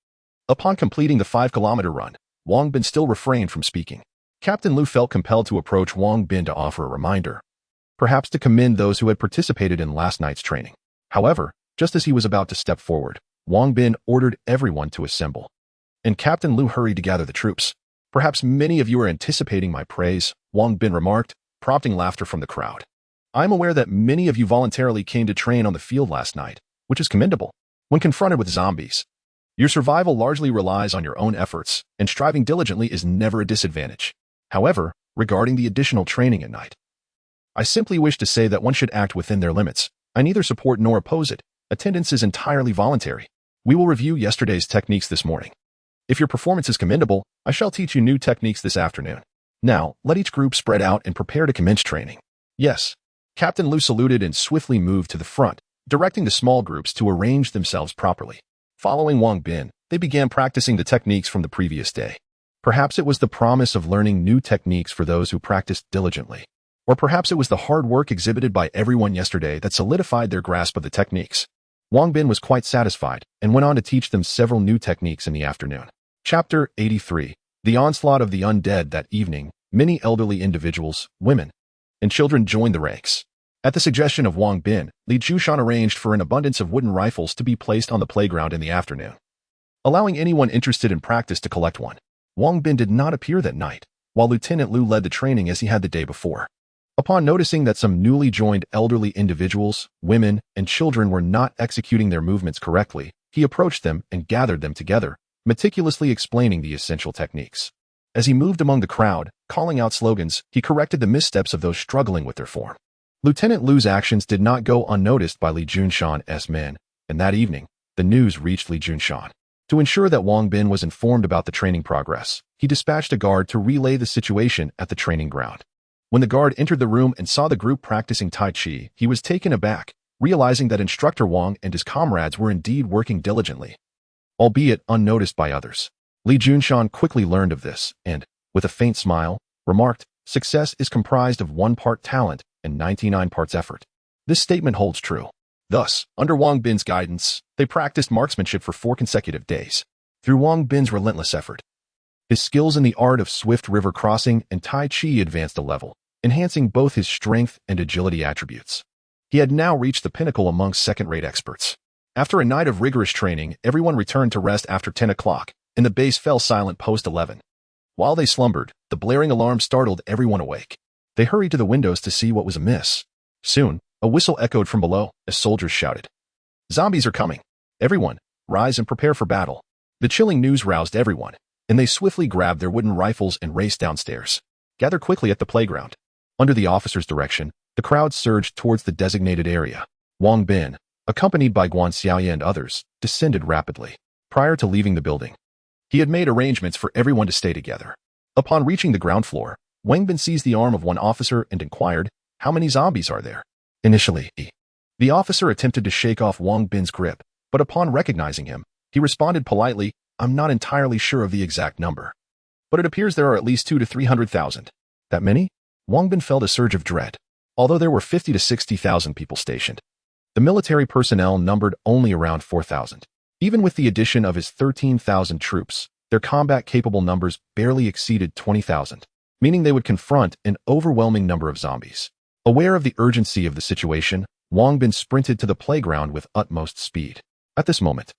Upon completing the 5-kilometer run, Wang Bin still refrained from speaking. Captain Liu felt compelled to approach Wang Bin to offer a reminder, perhaps to commend those who had participated in last night's training. However, just as he was about to step forward, Wang Bin ordered everyone to assemble, and Captain Liu hurried to gather the troops. Perhaps many of you are anticipating my praise, Wang Bin remarked, prompting laughter from the crowd. I'm aware that many of you voluntarily came to train on the field last night, which is commendable. When confronted with zombies, your survival largely relies on your own efforts, and striving diligently is never a disadvantage. However, regarding the additional training at night, I simply wish to say that one should act within their limits. I neither support nor oppose it. Attendance is entirely voluntary. We will review yesterday's techniques this morning. If your performance is commendable, I shall teach you new techniques this afternoon. Now, let each group spread out and prepare to commence training. Yes. Captain Liu saluted and swiftly moved to the front, directing the small groups to arrange themselves properly. Following Wang Bin, they began practicing the techniques from the previous day. Perhaps it was the promise of learning new techniques for those who practiced diligently. Or perhaps it was the hard work exhibited by everyone yesterday that solidified their grasp of the techniques. Wang Bin was quite satisfied and went on to teach them several new techniques in the afternoon. Chapter 83. The onslaught of the undead. That evening, many elderly individuals, women, and children joined the ranks. At the suggestion of Wang Bin, Li Jushan arranged for an abundance of wooden rifles to be placed on the playground in the afternoon, allowing anyone interested in practice to collect one. Wang Bin did not appear that night, while Lieutenant Liu led the training as he had the day before. Upon noticing that some newly joined elderly individuals, women, and children were not executing their movements correctly, he approached them and gathered them together, meticulously explaining the essential techniques. As he moved among the crowd, calling out slogans, he corrected the missteps of those struggling with their form. Lieutenant Liu's actions did not go unnoticed by Li Junshan's men, and that evening, the news reached Li Junshan. To ensure that Wang Bin was informed about the training progress, he dispatched a guard to relay the situation at the training ground. When the guard entered the room and saw the group practicing Tai Chi, he was taken aback, realizing that Instructor Wang and his comrades were indeed working diligently, albeit unnoticed by others. Li Junshan quickly learned of this and, with a faint smile, remarked, "Success is comprised of 1 part talent and 99 parts effort." This statement holds true. Thus, under Wang Bin's guidance, they practiced marksmanship for 4 consecutive days. Through Wang Bin's relentless effort, his skills in the art of swift river crossing and Tai Chi advanced a level, enhancing both his strength and agility attributes. He had now reached the pinnacle amongst second-rate experts. After a night of rigorous training, everyone returned to rest after 10 o'clock, and the base fell silent post 11. While they slumbered, the blaring alarm startled everyone awake. They hurried to the windows to see what was amiss. Soon, a whistle echoed from below as soldiers shouted, "Zombies are coming! Everyone, rise and prepare for battle." The chilling news roused everyone, and they swiftly grabbed their wooden rifles and raced downstairs. Gather quickly at the playground. Under the officer's direction, the crowd surged towards the designated area. Wang Bin, accompanied by Guan Xiaoye and others, descended rapidly. Prior to leaving the building, he had made arrangements for everyone to stay together. Upon reaching the ground floor, Wang Bin seized the arm of one officer and inquired, "How many zombies are there?" Initially, the officer attempted to shake off Wang Bin's grip, but upon recognizing him, he responded politely, "I'm not entirely sure of the exact number, but it appears there are at least 200 to 300,000. That many? Wang Bin felt a surge of dread. Although there were 50 to 60,000 people stationed, the military personnel numbered only around 4,000. Even with the addition of his 13,000 troops, their combat-capable numbers barely exceeded 20,000, meaning they would confront an overwhelming number of zombies. Aware of the urgency of the situation, Wang Bin sprinted to the playground with utmost speed. At this moment,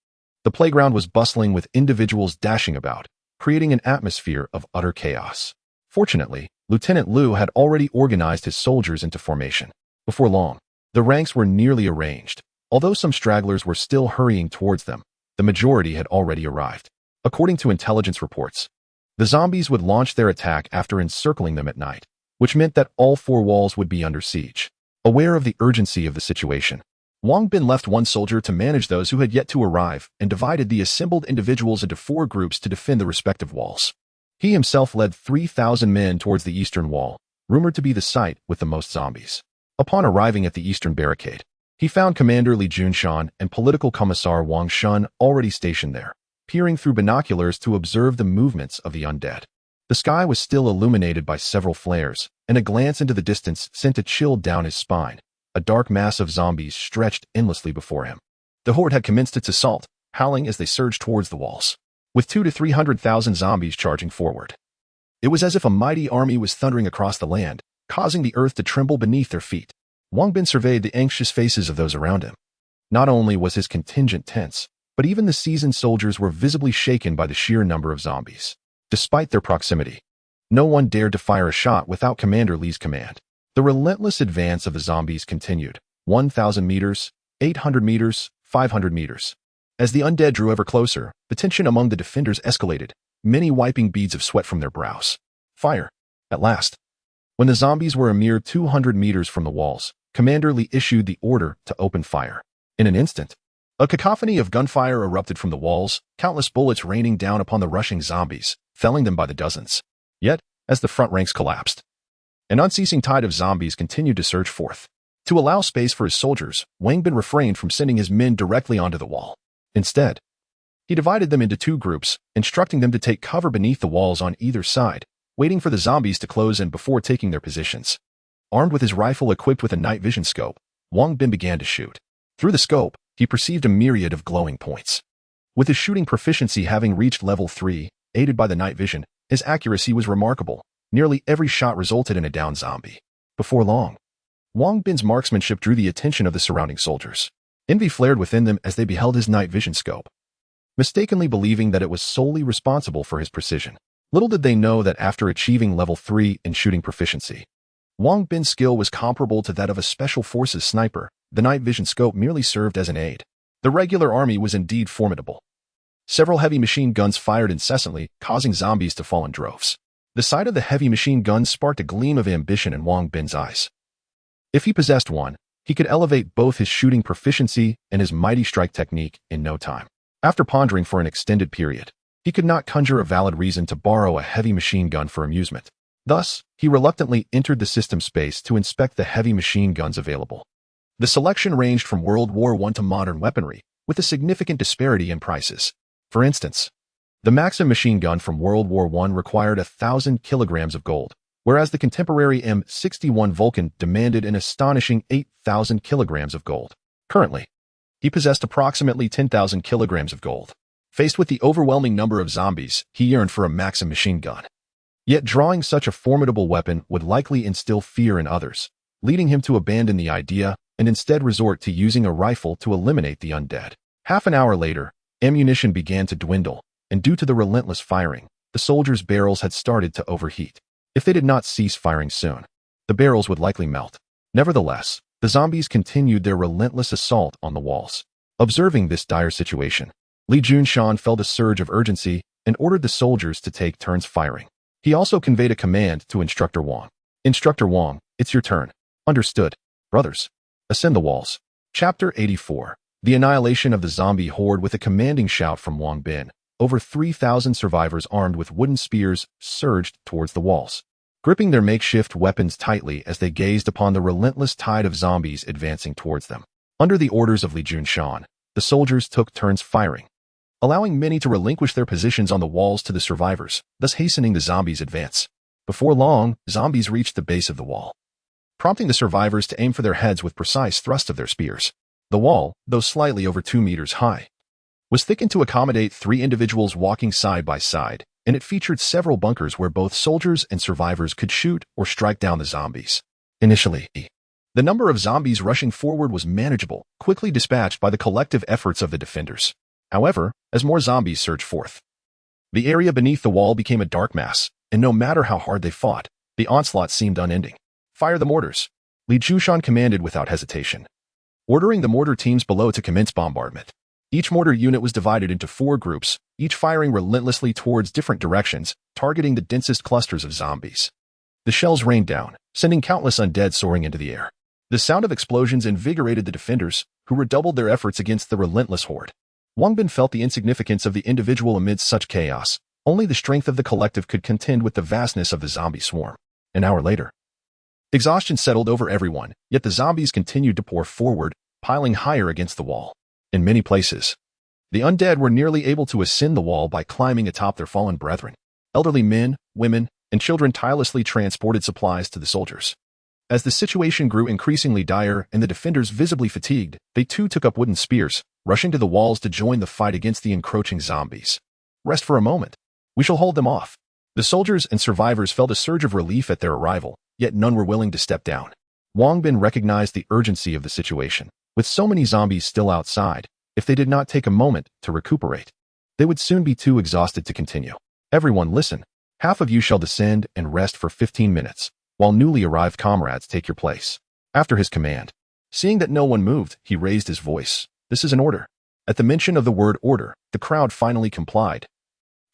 the playground was bustling with individuals dashing about, creating an atmosphere of utter chaos. Fortunately, Lieutenant Liu had already organized his soldiers into formation. Before long, the ranks were nearly arranged. Although some stragglers were still hurrying towards them, the majority had already arrived. According to intelligence reports, the zombies would launch their attack after encircling them at night, which meant that all 4 walls would be under siege. Aware of the urgency of the situation, Wang Bin left one soldier to manage those who had yet to arrive and divided the assembled individuals into 4 groups to defend the respective walls. He himself led 3,000 men towards the eastern wall, rumored to be the site with the most zombies. Upon arriving at the eastern barricade, he found Commander Li Junshan and Political Commissar Wang Shun already stationed there, peering through binoculars to observe the movements of the undead. The sky was still illuminated by several flares, and a glance into the distance sent a chill down his spine. A dark mass of zombies stretched endlessly before him. The horde had commenced its assault, howling as they surged towards the walls, with 200,000 to 300,000 zombies charging forward. It was as if a mighty army was thundering across the land, causing the earth to tremble beneath their feet. Wang Bin surveyed the anxious faces of those around him. Not only was his contingent tense, but even the seasoned soldiers were visibly shaken by the sheer number of zombies. Despite their proximity, no one dared to fire a shot without Commander Li's command. The relentless advance of the zombies continued. 1,000 meters, 800 meters, 500 meters. As the undead drew ever closer, the tension among the defenders escalated, many wiping beads of sweat from their brows. Fire! At last. When the zombies were a mere 200 meters from the walls, Commander Li issued the order to open fire. In an instant, a cacophony of gunfire erupted from the walls, countless bullets raining down upon the rushing zombies, felling them by the dozens. Yet, as the front ranks collapsed, an unceasing tide of zombies continued to surge forth. To allow space for his soldiers, Wang Bin refrained from sending his men directly onto the wall. Instead, he divided them into 2 groups, instructing them to take cover beneath the walls on either side, waiting for the zombies to close in before taking their positions. Armed with his rifle equipped with a night vision scope, Wang Bin began to shoot. Through the scope, he perceived a myriad of glowing points. With his shooting proficiency having reached level 3, aided by the night vision, his accuracy was remarkable. Nearly every shot resulted in a downed zombie. Before long, Wang Bin's marksmanship drew the attention of the surrounding soldiers. Envy flared within them as they beheld his night vision scope, mistakenly believing that it was solely responsible for his precision. Little did they know that after achieving level 3 in shooting proficiency, Wang Bin's skill was comparable to that of a special forces sniper. The night vision scope merely served as an aid. The regular army was indeed formidable. Several heavy machine guns fired incessantly, causing zombies to fall in droves. The sight of the heavy machine guns sparked a gleam of ambition in Wang Bin's eyes. If he possessed one, he could elevate both his shooting proficiency and his mighty strike technique in no time. After pondering for an extended period, he could not conjure a valid reason to borrow a heavy machine gun for amusement. Thus, he reluctantly entered the system space to inspect the heavy machine guns available. The selection ranged from World War I to modern weaponry, with a significant disparity in prices. For instance, the Maxim machine gun from World War I required 1,000 kilograms of gold, whereas the contemporary M61 Vulcan demanded an astonishing 8,000 kilograms of gold. Currently, he possessed approximately 10,000 kilograms of gold. Faced with the overwhelming number of zombies, he yearned for a Maxim machine gun. Yet drawing such a formidable weapon would likely instill fear in others, leading him to abandon the idea and instead resort to using a rifle to eliminate the undead. Half an hour later, ammunition began to dwindle, and due to the relentless firing, the soldiers' barrels had started to overheat. If they did not cease firing soon, the barrels would likely melt. Nevertheless, the zombies continued their relentless assault on the walls. Observing this dire situation, Li Junshan felt a surge of urgency and ordered the soldiers to take turns firing. He also conveyed a command to Instructor Wang. Instructor Wang, it's your turn. Understood. Brothers, ascend the walls. Chapter 84. The annihilation of the zombie horde. With a commanding shout from Wang Bin, over 3,000 survivors armed with wooden spears surged towards the walls, gripping their makeshift weapons tightly as they gazed upon the relentless tide of zombies advancing towards them. Under the orders of Li Junshan, the soldiers took turns firing, allowing many to relinquish their positions on the walls to the survivors, thus hastening the zombies' advance. Before long, zombies reached the base of the wall, prompting the survivors to aim for their heads with precise thrusts of their spears. The wall, though slightly over 2 meters high, was thickened to accommodate 3 individuals walking side by side, and it featured several bunkers where both soldiers and survivors could shoot or strike down the zombies. Initially, the number of zombies rushing forward was manageable, quickly dispatched by the collective efforts of the defenders. However, as more zombies surged forth, the area beneath the wall became a dark mass, and no matter how hard they fought, the onslaught seemed unending. Fire the mortars, Li Junshan commanded without hesitation, ordering the mortar teams below to commence bombardment. Each mortar unit was divided into 4 groups, each firing relentlessly towards different directions, targeting the densest clusters of zombies. The shells rained down, sending countless undead soaring into the air. The sound of explosions invigorated the defenders, who redoubled their efforts against the relentless horde. Wang Bin felt the insignificance of the individual amidst such chaos. Only the strength of the collective could contend with the vastness of the zombie swarm. An hour later, exhaustion settled over everyone, yet the zombies continued to pour forward, piling higher against the wall. In many places, the undead were nearly able to ascend the wall by climbing atop their fallen brethren. Elderly men, women, and children tirelessly transported supplies to the soldiers. As the situation grew increasingly dire and the defenders visibly fatigued, they too took up wooden spears, rushing to the walls to join the fight against the encroaching zombies. Rest for a moment. We shall hold them off. The soldiers and survivors felt a surge of relief at their arrival, yet none were willing to step down. Wang Bin recognized the urgency of the situation. With so many zombies still outside, if they did not take a moment to recuperate, they would soon be too exhausted to continue. Everyone listen. Half of you shall descend and rest for 15 minutes, while newly arrived comrades take your place. After his command, seeing that no one moved, he raised his voice. This is an order. At the mention of the word order, the crowd finally complied,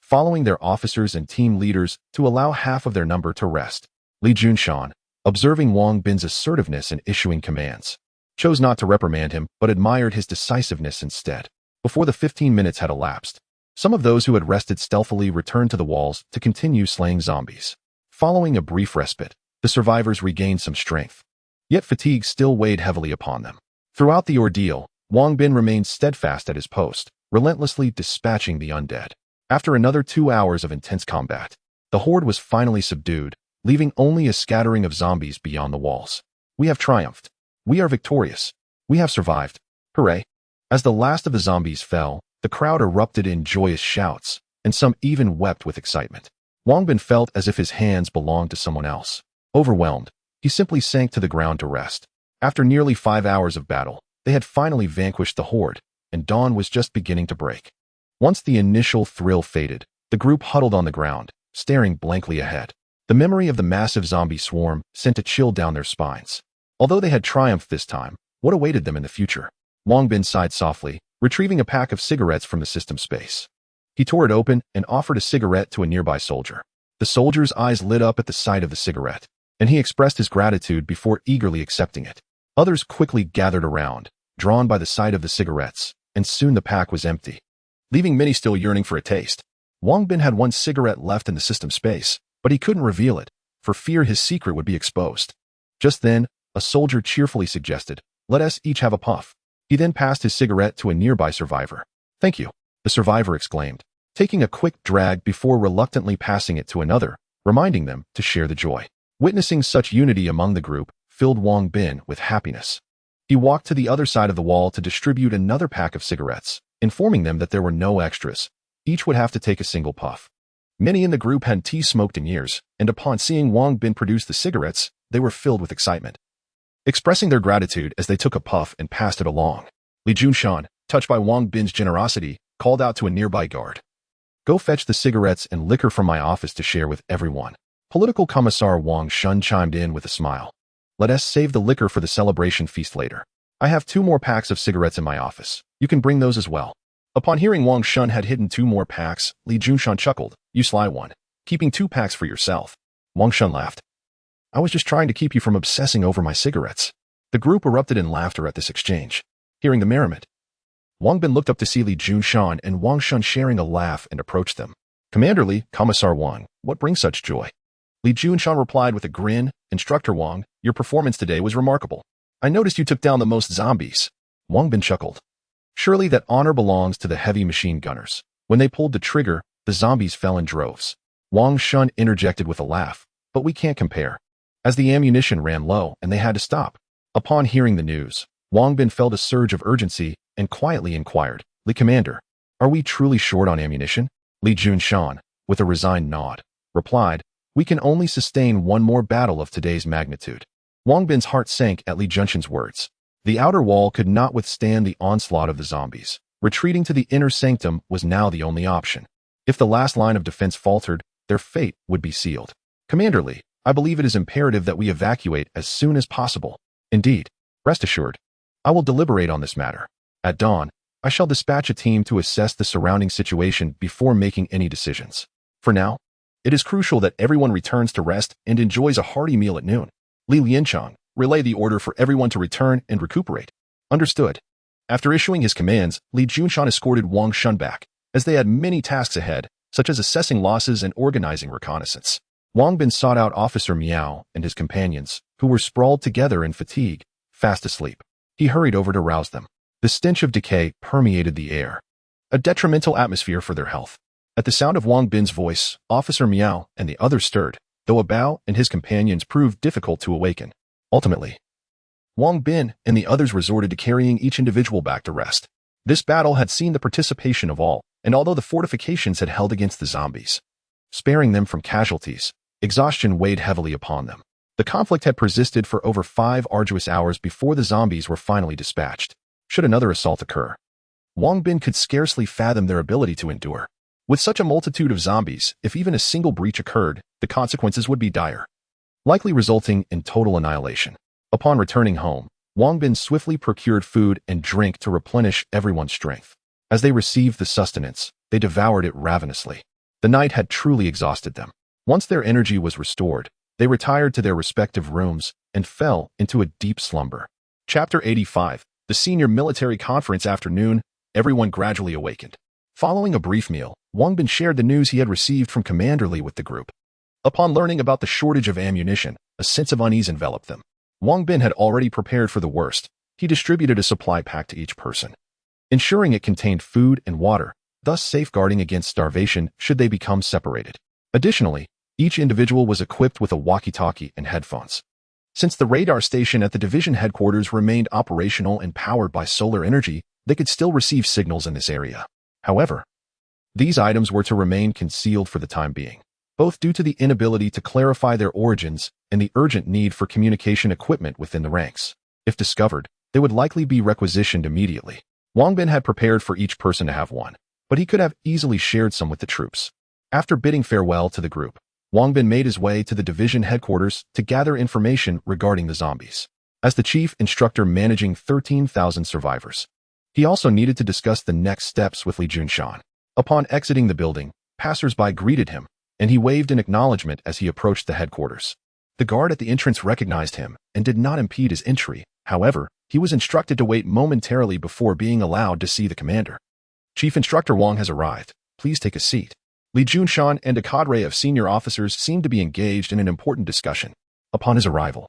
following their officers and team leaders to allow half of their number to rest. Li Junshan, observing Wang Bin's assertiveness in issuing commands, chose not to reprimand him but admired his decisiveness instead. Before the 15 minutes had elapsed, some of those who had rested stealthily returned to the walls to continue slaying zombies. Following a brief respite, the survivors regained some strength, yet fatigue still weighed heavily upon them. Throughout the ordeal, Wang Bin remained steadfast at his post, relentlessly dispatching the undead. After another 2 hours of intense combat, the horde was finally subdued, leaving only a scattering of zombies beyond the walls. We have triumphed. We are victorious. We have survived. Hooray! As the last of the zombies fell, the crowd erupted in joyous shouts, and some even wept with excitement. Wang Bin felt as if his hands belonged to someone else. Overwhelmed, he simply sank to the ground to rest. After nearly 5 hours of battle, they had finally vanquished the horde, and dawn was just beginning to break. Once the initial thrill faded, the group huddled on the ground, staring blankly ahead. The memory of the massive zombie swarm sent a chill down their spines. Although they had triumphed this time, what awaited them in the future? Wang Bin sighed softly, retrieving a pack of cigarettes from the system space. He tore it open and offered a cigarette to a nearby soldier. The soldier's eyes lit up at the sight of the cigarette, and he expressed his gratitude before eagerly accepting it. Others quickly gathered around, drawn by the sight of the cigarettes, and soon the pack was empty, leaving many still yearning for a taste. Wang Bin had one cigarette left in the system space, but he couldn't reveal it, for fear his secret would be exposed. Just then, a soldier cheerfully suggested, "Let us each have a puff." He then passed his cigarette to a nearby survivor. "Thank you," the survivor exclaimed, taking a quick drag before reluctantly passing it to another, reminding them to share the joy. Witnessing such unity among the group filled Wang Bin with happiness. He walked to the other side of the wall to distribute another pack of cigarettes, informing them that there were no extras. Each would have to take a single puff. Many in the group hadn't tea smoked in years, and upon seeing Wang Bin produce the cigarettes, they were filled with excitement, expressing their gratitude as they took a puff and passed it along. Li Junshan, touched by Wang Bin's generosity, called out to a nearby guard, "Go fetch the cigarettes and liquor from my office to share with everyone." Political Commissar Wang Shun chimed in with a smile. "Let us save the liquor for the celebration feast later. I have 2 more packs of cigarettes in my office. You can bring those as well." Upon hearing Wang Shun had hidden 2 more packs, Li Junshan chuckled. "You sly one, keeping 2 packs for yourself." Wang Shun laughed. "I was just trying to keep you from obsessing over my cigarettes." The group erupted in laughter at this exchange. Hearing the merriment, Wang Bin looked up to see Li Junshan and Wang Shun sharing a laugh and approached them. "Commander Li, Commissar Wang, what brings such joy?" Li Junshan replied with a grin, "Instructor Wang, your performance today was remarkable. I noticed you took down the most zombies." Wang Bin chuckled. Surely that honor belongs to the heavy machine gunners. When they pulled the trigger, the zombies fell in droves. Wang Shun interjected with a laugh, "But we can't compare," as the ammunition ran low and they had to stop. Upon hearing the news, Wang Bin felt a surge of urgency and quietly inquired, "Li Commander, are we truly short on ammunition?" Li Junshan, with a resigned nod, replied, "We can only sustain 1 more battle of today's magnitude." Wang Bin's heart sank at Li Junshan's words. The outer wall could not withstand the onslaught of the zombies. Retreating to the inner sanctum was now the only option. If the last line of defense faltered, their fate would be sealed. "Commander Li, I believe it is imperative that we evacuate as soon as possible." "Indeed. Rest assured. I will deliberate on this matter. At dawn, I shall dispatch a team to assess the surrounding situation before making any decisions. For now, it is crucial that everyone returns to rest and enjoys a hearty meal at noon. Li Lianchang, relay the order for everyone to return and recuperate." "Understood." After issuing his commands, Li Junshan escorted Wang Shun back, as they had many tasks ahead, such as assessing losses and organizing reconnaissance. Wang Bin sought out Officer Miao and his companions, who were sprawled together in fatigue, fast asleep. He hurried over to rouse them. The stench of decay permeated the air, a detrimental atmosphere for their health. At the sound of Wang Bin's voice, Officer Miao and the others stirred, though Bao and his companions proved difficult to awaken. Ultimately, Wang Bin and the others resorted to carrying each individual back to rest. This battle had seen the participation of all, and although the fortifications had held against the zombies, sparing them from casualties, exhaustion weighed heavily upon them. The conflict had persisted for over 5 arduous hours before the zombies were finally dispatched. Should another assault occur, Wang Bin could scarcely fathom their ability to endure. With such a multitude of zombies, if even a single breach occurred, the consequences would be dire, likely resulting in total annihilation. Upon returning home, Wang Bin swiftly procured food and drink to replenish everyone's strength. As they received the sustenance, they devoured it ravenously. The night had truly exhausted them. Once their energy was restored, they retired to their respective rooms and fell into a deep slumber. Chapter 85. The Senior Military Conference afternoon. Everyone gradually awakened. Following a brief meal, Wang Bin shared the news he had received from Commander Li with the group. Upon learning about the shortage of ammunition, a sense of unease enveloped them. Wang Bin had already prepared for the worst. He distributed a supply pack to each person, ensuring it contained food and water, thus safeguarding against starvation should they become separated. Additionally, each individual was equipped with a walkie-talkie and headphones. Since the radar station at the division headquarters remained operational and powered by solar energy, they could still receive signals in this area. However, these items were to remain concealed for the time being, both due to the inability to clarify their origins and the urgent need for communication equipment within the ranks. If discovered, they would likely be requisitioned immediately. Wang Bin had prepared for each person to have one, but he could have easily shared some with the troops. After bidding farewell to the group, Wang Bin made his way to the division headquarters to gather information regarding the zombies. As the chief instructor managing 13,000 survivors, he also needed to discuss the next steps with Li Junshan. Upon exiting the building, passers-by greeted him, and he waved in acknowledgement as he approached the headquarters. The guard at the entrance recognized him and did not impede his entry. However, he was instructed to wait momentarily before being allowed to see the commander. Chief Instructor Wang has arrived. Please take a seat. Li Junshan and a cadre of senior officers seemed to be engaged in an important discussion. Upon his arrival,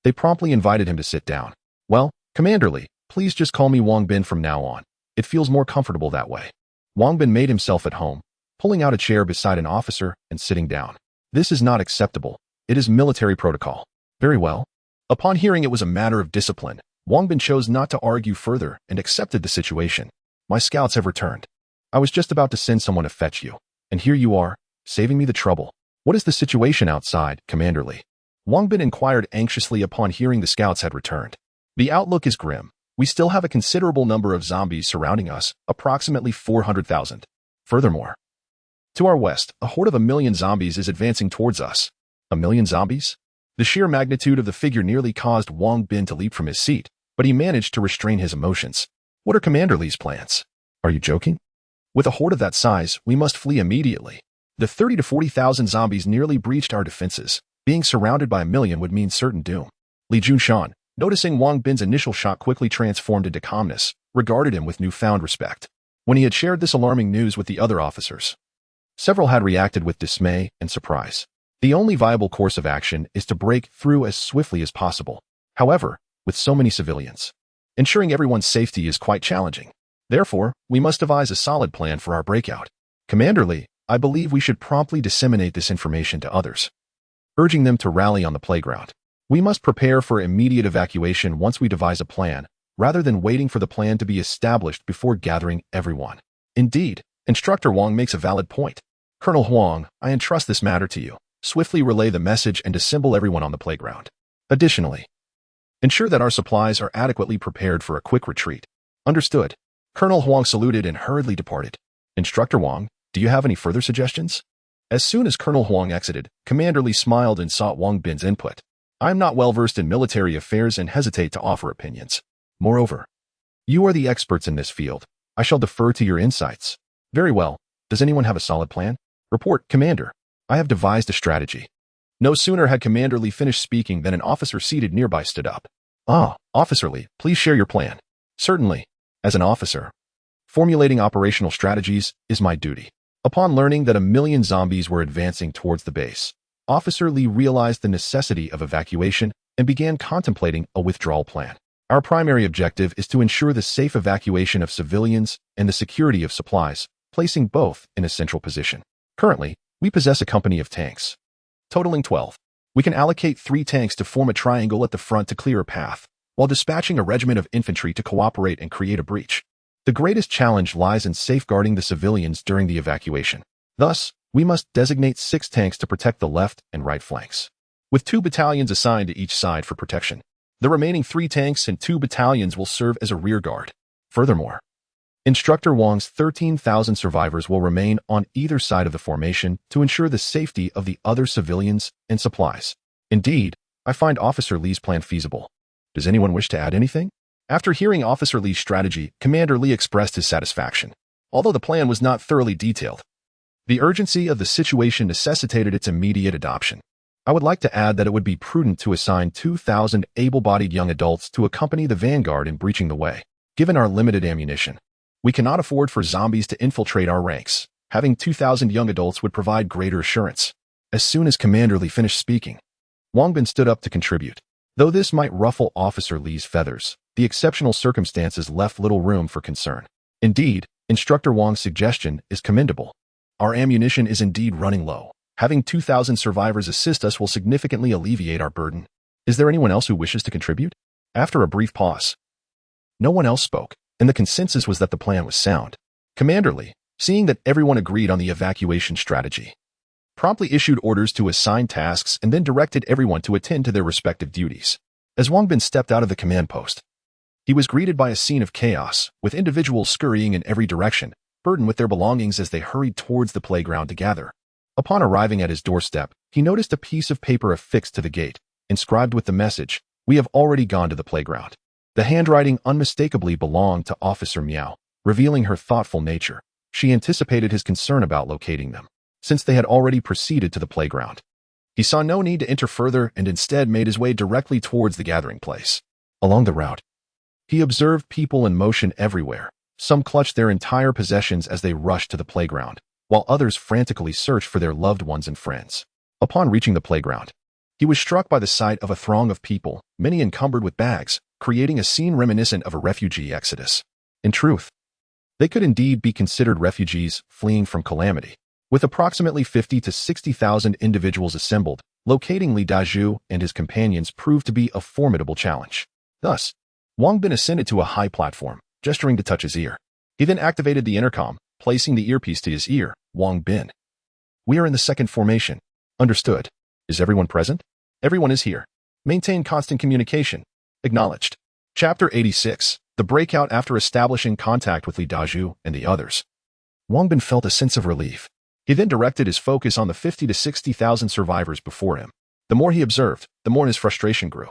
they promptly invited him to sit down. Well, Commander Li, please just call me Wang Bin from now on. It feels more comfortable that way. Wang Bin made himself at home, pulling out a chair beside an officer and sitting down. This is not acceptable. It is military protocol. Very well. Upon hearing it was a matter of discipline, Wang Bin chose not to argue further and accepted the situation. My scouts have returned. I was just about to send someone to fetch you, and here you are, saving me the trouble. What is the situation outside, Commander Li? Wang Bin inquired anxiously upon hearing the scouts had returned. The outlook is grim. We still have a considerable number of zombies surrounding us, approximately 400,000. Furthermore, to our west, a horde of 1,000,000 zombies is advancing towards us. 1,000,000 zombies? The sheer magnitude of the figure nearly caused Wang Bin to leap from his seat, but he managed to restrain his emotions. What are Commander Li's plans? Are you joking? With a horde of that size, we must flee immediately. The 30 to 40,000 zombies nearly breached our defenses. Being surrounded by 1,000,000 would mean certain doom. Li Junshan, noticing Wang Bin's initial shock quickly transformed into calmness, regarded him with newfound respect. When he had shared this alarming news with the other officers, several had reacted with dismay and surprise. The only viable course of action is to break through as swiftly as possible. However, with so many civilians, ensuring everyone's safety is quite challenging. Therefore, we must devise a solid plan for our breakout. Commander Li, I believe we should promptly disseminate this information to others, urging them to rally on the playground. We must prepare for immediate evacuation once we devise a plan, rather than waiting for the plan to be established before gathering everyone. Indeed, Instructor Wang makes a valid point. Colonel Huang, I entrust this matter to you. Swiftly relay the message and assemble everyone on the playground. Additionally, ensure that our supplies are adequately prepared for a quick retreat. Understood. Colonel Huang saluted and hurriedly departed. Instructor Wang, do you have any further suggestions? As soon as Colonel Huang exited, Commander Li smiled and sought Wang Bin's input. I am not well versed in military affairs and hesitate to offer opinions. Moreover, you are the experts in this field. I shall defer to your insights. Very well. Does anyone have a solid plan? Report, Commander. I have devised a strategy. No sooner had Commander Li finished speaking than an officer seated nearby stood up. Officer Li, please share your plan. Certainly. As an officer, formulating operational strategies is my duty. Upon learning that 1,000,000 zombies were advancing towards the base, Officer Li realized the necessity of evacuation and began contemplating a withdrawal plan. Our primary objective is to ensure the safe evacuation of civilians and the security of supplies, placing both in a central position. Currently, we possess a company of tanks, totaling 12. We can allocate 3 tanks to form a triangle at the front to clear a path, while dispatching a regiment of infantry to cooperate and create a breach. The greatest challenge lies in safeguarding the civilians during the evacuation. Thus, we must designate 6 tanks to protect the left and right flanks, with 2 battalions assigned to each side for protection. The remaining 3 tanks and 2 battalions will serve as a rear guard. Furthermore, Instructor Wang's 13,000 survivors will remain on either side of the formation to ensure the safety of the other civilians and supplies. Indeed, I find Officer Li's plan feasible. Does anyone wish to add anything? After hearing Officer Li's strategy, Commander Li expressed his satisfaction. Although the plan was not thoroughly detailed, the urgency of the situation necessitated its immediate adoption. I would like to add that it would be prudent to assign 2,000 able-bodied young adults to accompany the vanguard in breaching the way. Given our limited ammunition, we cannot afford for zombies to infiltrate our ranks. Having 2,000 young adults would provide greater assurance. As soon as Commander Li finished speaking, Wang Bin stood up to contribute. Though this might ruffle Officer Li's feathers, the exceptional circumstances left little room for concern. Indeed, Instructor Wang's suggestion is commendable. Our ammunition is indeed running low. Having 2,000 survivors assist us will significantly alleviate our burden. Is there anyone else who wishes to contribute? After a brief pause, no one else spoke, and the consensus was that the plan was sound. Commander Li, seeing that everyone agreed on the evacuation strategy, promptly issued orders to assign tasks and then directed everyone to attend to their respective duties. As Wang Bin stepped out of the command post, he was greeted by a scene of chaos, with individuals scurrying in every direction, burdened with their belongings as they hurried towards the playground to gather. Upon arriving at his doorstep, he noticed a piece of paper affixed to the gate, inscribed with the message, "We have already gone to the playground." The handwriting unmistakably belonged to Officer Miao, revealing her thoughtful nature. She anticipated his concern about locating them, since they had already proceeded to the playground. He saw no need to enter further and instead made his way directly towards the gathering place. Along the route, he observed people in motion everywhere. Some clutched their entire possessions as they rushed to the playground, while others frantically searched for their loved ones and friends. Upon reaching the playground, he was struck by the sight of a throng of people, many encumbered with bags, creating a scene reminiscent of a refugee exodus. In truth, they could indeed be considered refugees fleeing from calamity. With approximately 50 to 60,000 individuals assembled, locating Li Dazhu and his companions proved to be a formidable challenge. Thus, Wang Bin ascended to a high platform, gesturing to touch his ear. He then activated the intercom, placing the earpiece to his ear. "Wang Bin, we are in the second formation." "Understood. Is everyone present?" "Everyone is here. Maintain constant communication." "Acknowledged." Chapter 86. The breakout after establishing contact with Li Dazhu and the others. Wang Bin felt a sense of relief. He then directed his focus on the 50 to 60,000 survivors before him. The more he observed, the more his frustration grew.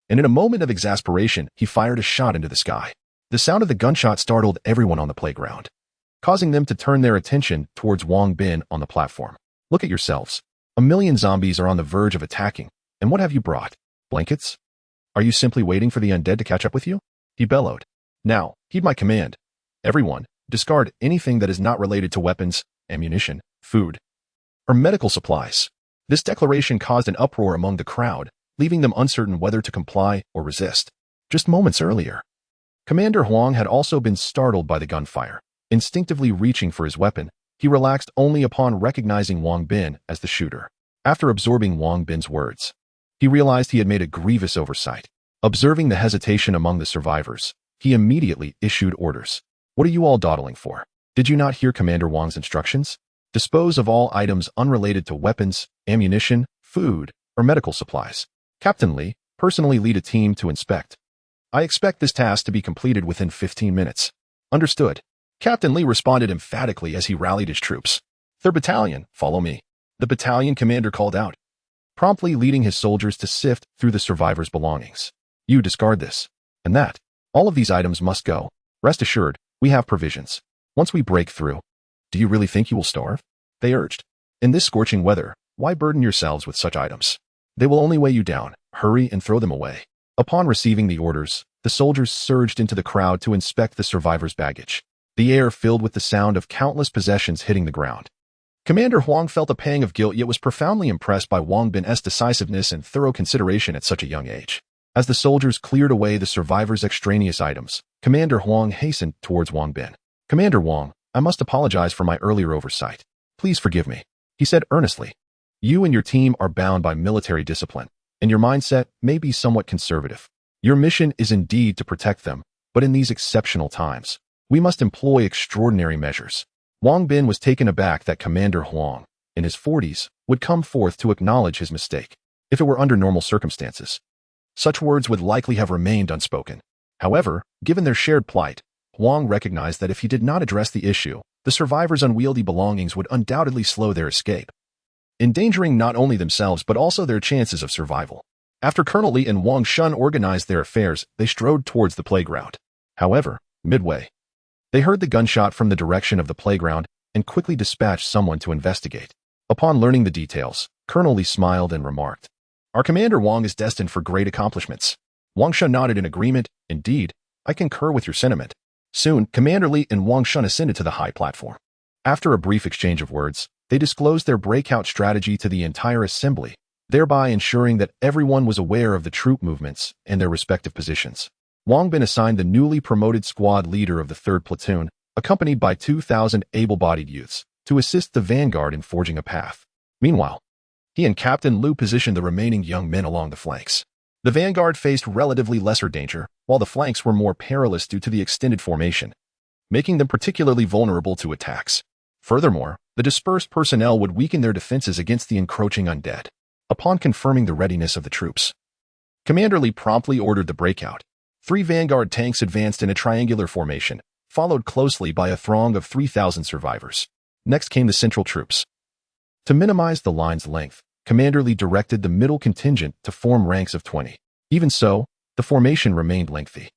And in a moment of exasperation, he fired a shot into the sky. The sound of the gunshot startled everyone on the playground, causing them to turn their attention towards Wang Bin on the platform. "Look at yourselves. 1,000,000 zombies are on the verge of attacking. And what have you brought? Blankets? Are you simply waiting for the undead to catch up with you?" He bellowed. "Now, heed my command. Everyone, discard anything that is not related to weapons, ammunition, food, or medical supplies." This declaration caused an uproar among the crowd, leaving them uncertain whether to comply or resist. Just moments earlier, Commander Huang had also been startled by the gunfire. Instinctively reaching for his weapon, he relaxed only upon recognizing Wang Bin as the shooter. After absorbing Wang Bin's words, he realized he had made a grievous oversight. Observing the hesitation among the survivors, he immediately issued orders. "What are you all dawdling for? Did you not hear Commander Wang's instructions? Dispose of all items unrelated to weapons, ammunition, food, or medical supplies. Captain Li, personally lead a team to inspect. I expect this task to be completed within 15 minutes. "Understood." Captain Li responded emphatically as he rallied his troops. "Third battalion, follow me." The battalion commander called out, promptly leading his soldiers to sift through the survivors' belongings. "You discard this and that. All of these items must go. Rest assured, we have provisions. Once we break through, do you really think you will starve?" they urged. "In this scorching weather, why burden yourselves with such items? They will only weigh you down. Hurry and throw them away." Upon receiving the orders, the soldiers surged into the crowd to inspect the survivors' baggage. The air filled with the sound of countless possessions hitting the ground. Commander Huang felt a pang of guilt yet was profoundly impressed by Wang Bin's decisiveness and thorough consideration at such a young age. As the soldiers cleared away the survivors' extraneous items, Commander Huang hastened towards Wang Bin. "Commander Wang, I must apologize for my earlier oversight. Please forgive me," he said earnestly. "You and your team are bound by military discipline, and your mindset may be somewhat conservative. Your mission is indeed to protect them, but in these exceptional times, we must employ extraordinary measures." Wang Bin was taken aback that Commander Huang, in his 40s, would come forth to acknowledge his mistake. If it were under normal circumstances, such words would likely have remained unspoken. However, given their shared plight, Huang recognized that if he did not address the issue, the survivors' unwieldy belongings would undoubtedly slow their escape, endangering not only themselves but also their chances of survival. After Colonel Li and Wang Shun organized their affairs, they strode towards the playground. However, midway, they heard the gunshot from the direction of the playground and quickly dispatched someone to investigate. Upon learning the details, Colonel Li smiled and remarked, "Our Commander Wang is destined for great accomplishments." Wang Shun nodded in agreement. "Indeed, I concur with your sentiment." Soon, Commander Li and Wang Shun ascended to the high platform. After a brief exchange of words, they disclosed their breakout strategy to the entire assembly, thereby ensuring that everyone was aware of the troop movements and their respective positions. Wang Bin assigned the newly promoted squad leader of the 3rd Platoon, accompanied by 2,000 able-bodied youths, to assist the vanguard in forging a path. Meanwhile, he and Captain Liu positioned the remaining young men along the flanks. The vanguard faced relatively lesser danger, while the flanks were more perilous due to the extended formation, making them particularly vulnerable to attacks. Furthermore, the dispersed personnel would weaken their defenses against the encroaching undead. Upon confirming the readiness of the troops, Commander Li promptly ordered the breakout. 3 vanguard tanks advanced in a triangular formation, followed closely by a throng of 3,000 survivors. Next came the central troops. To minimize the line's length, Commander Li directed the middle contingent to form ranks of 20. Even so, the formation remained lengthy.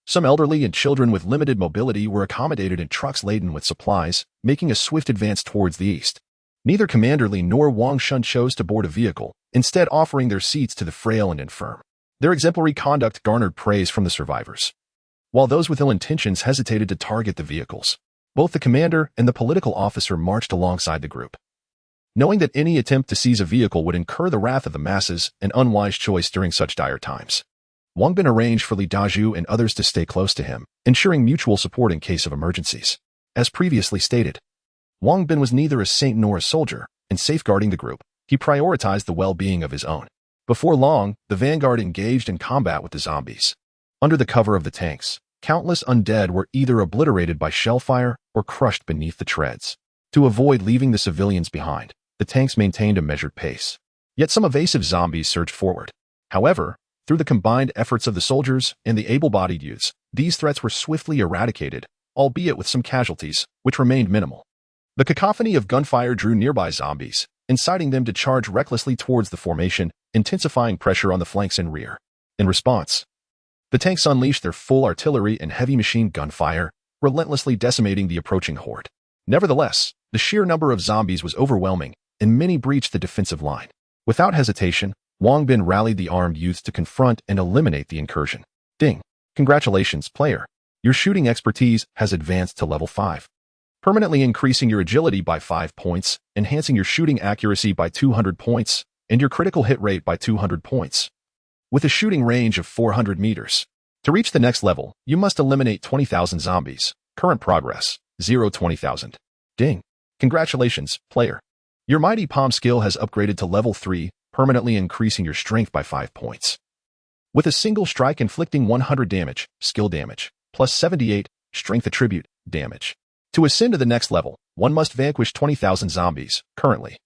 Some elderly and children with limited mobility were accommodated in trucks laden with supplies, making a swift advance towards the east. Neither Commander Li nor Wang Shun chose to board a vehicle, instead offering their seats to the frail and infirm. Their exemplary conduct garnered praise from the survivors, while those with ill intentions hesitated to target the vehicles. Both the commander and the political officer marched alongside the group. Knowing that any attempt to seize a vehicle would incur the wrath of the masses, an unwise choice during such dire times, Wang Bin arranged for Li Dazhu and others to stay close to him, ensuring mutual support in case of emergencies. As previously stated, Wang Bin was neither a saint nor a soldier. In safeguarding the group, he prioritized the well-being of his own. Before long, the vanguard engaged in combat with the zombies. Under the cover of the tanks, countless undead were either obliterated by shellfire or crushed beneath the treads. To avoid leaving the civilians behind, the tanks maintained a measured pace. Yet some evasive zombies surged forward. However, through the combined efforts of the soldiers and the able-bodied youths, these threats were swiftly eradicated, albeit with some casualties, which remained minimal. The cacophony of gunfire drew nearby zombies, inciting them to charge recklessly towards the formation, intensifying pressure on the flanks and rear. In response, the tanks unleashed their full artillery and heavy machine gun fire, relentlessly decimating the approaching horde. Nevertheless, the sheer number of zombies was overwhelming, and many breached the defensive line. Without hesitation, Wang Bin rallied the armed youths to confront and eliminate the incursion. Ding! Congratulations, player. Your shooting expertise has advanced to level 5. Permanently increasing your agility by 5 points, enhancing your shooting accuracy by 200 points, and your critical hit rate by 200 points. With a shooting range of 400 meters. To reach the next level, you must eliminate 20,000 zombies. Current progress, 0-20,000. Ding! Congratulations, player. Your Mighty Palm skill has upgraded to level 3, permanently increasing your strength by 5 points. With a single strike inflicting 100 damage, skill damage, plus 78, strength attribute, damage. To ascend to the next level, one must vanquish 20,000 zombies, currently.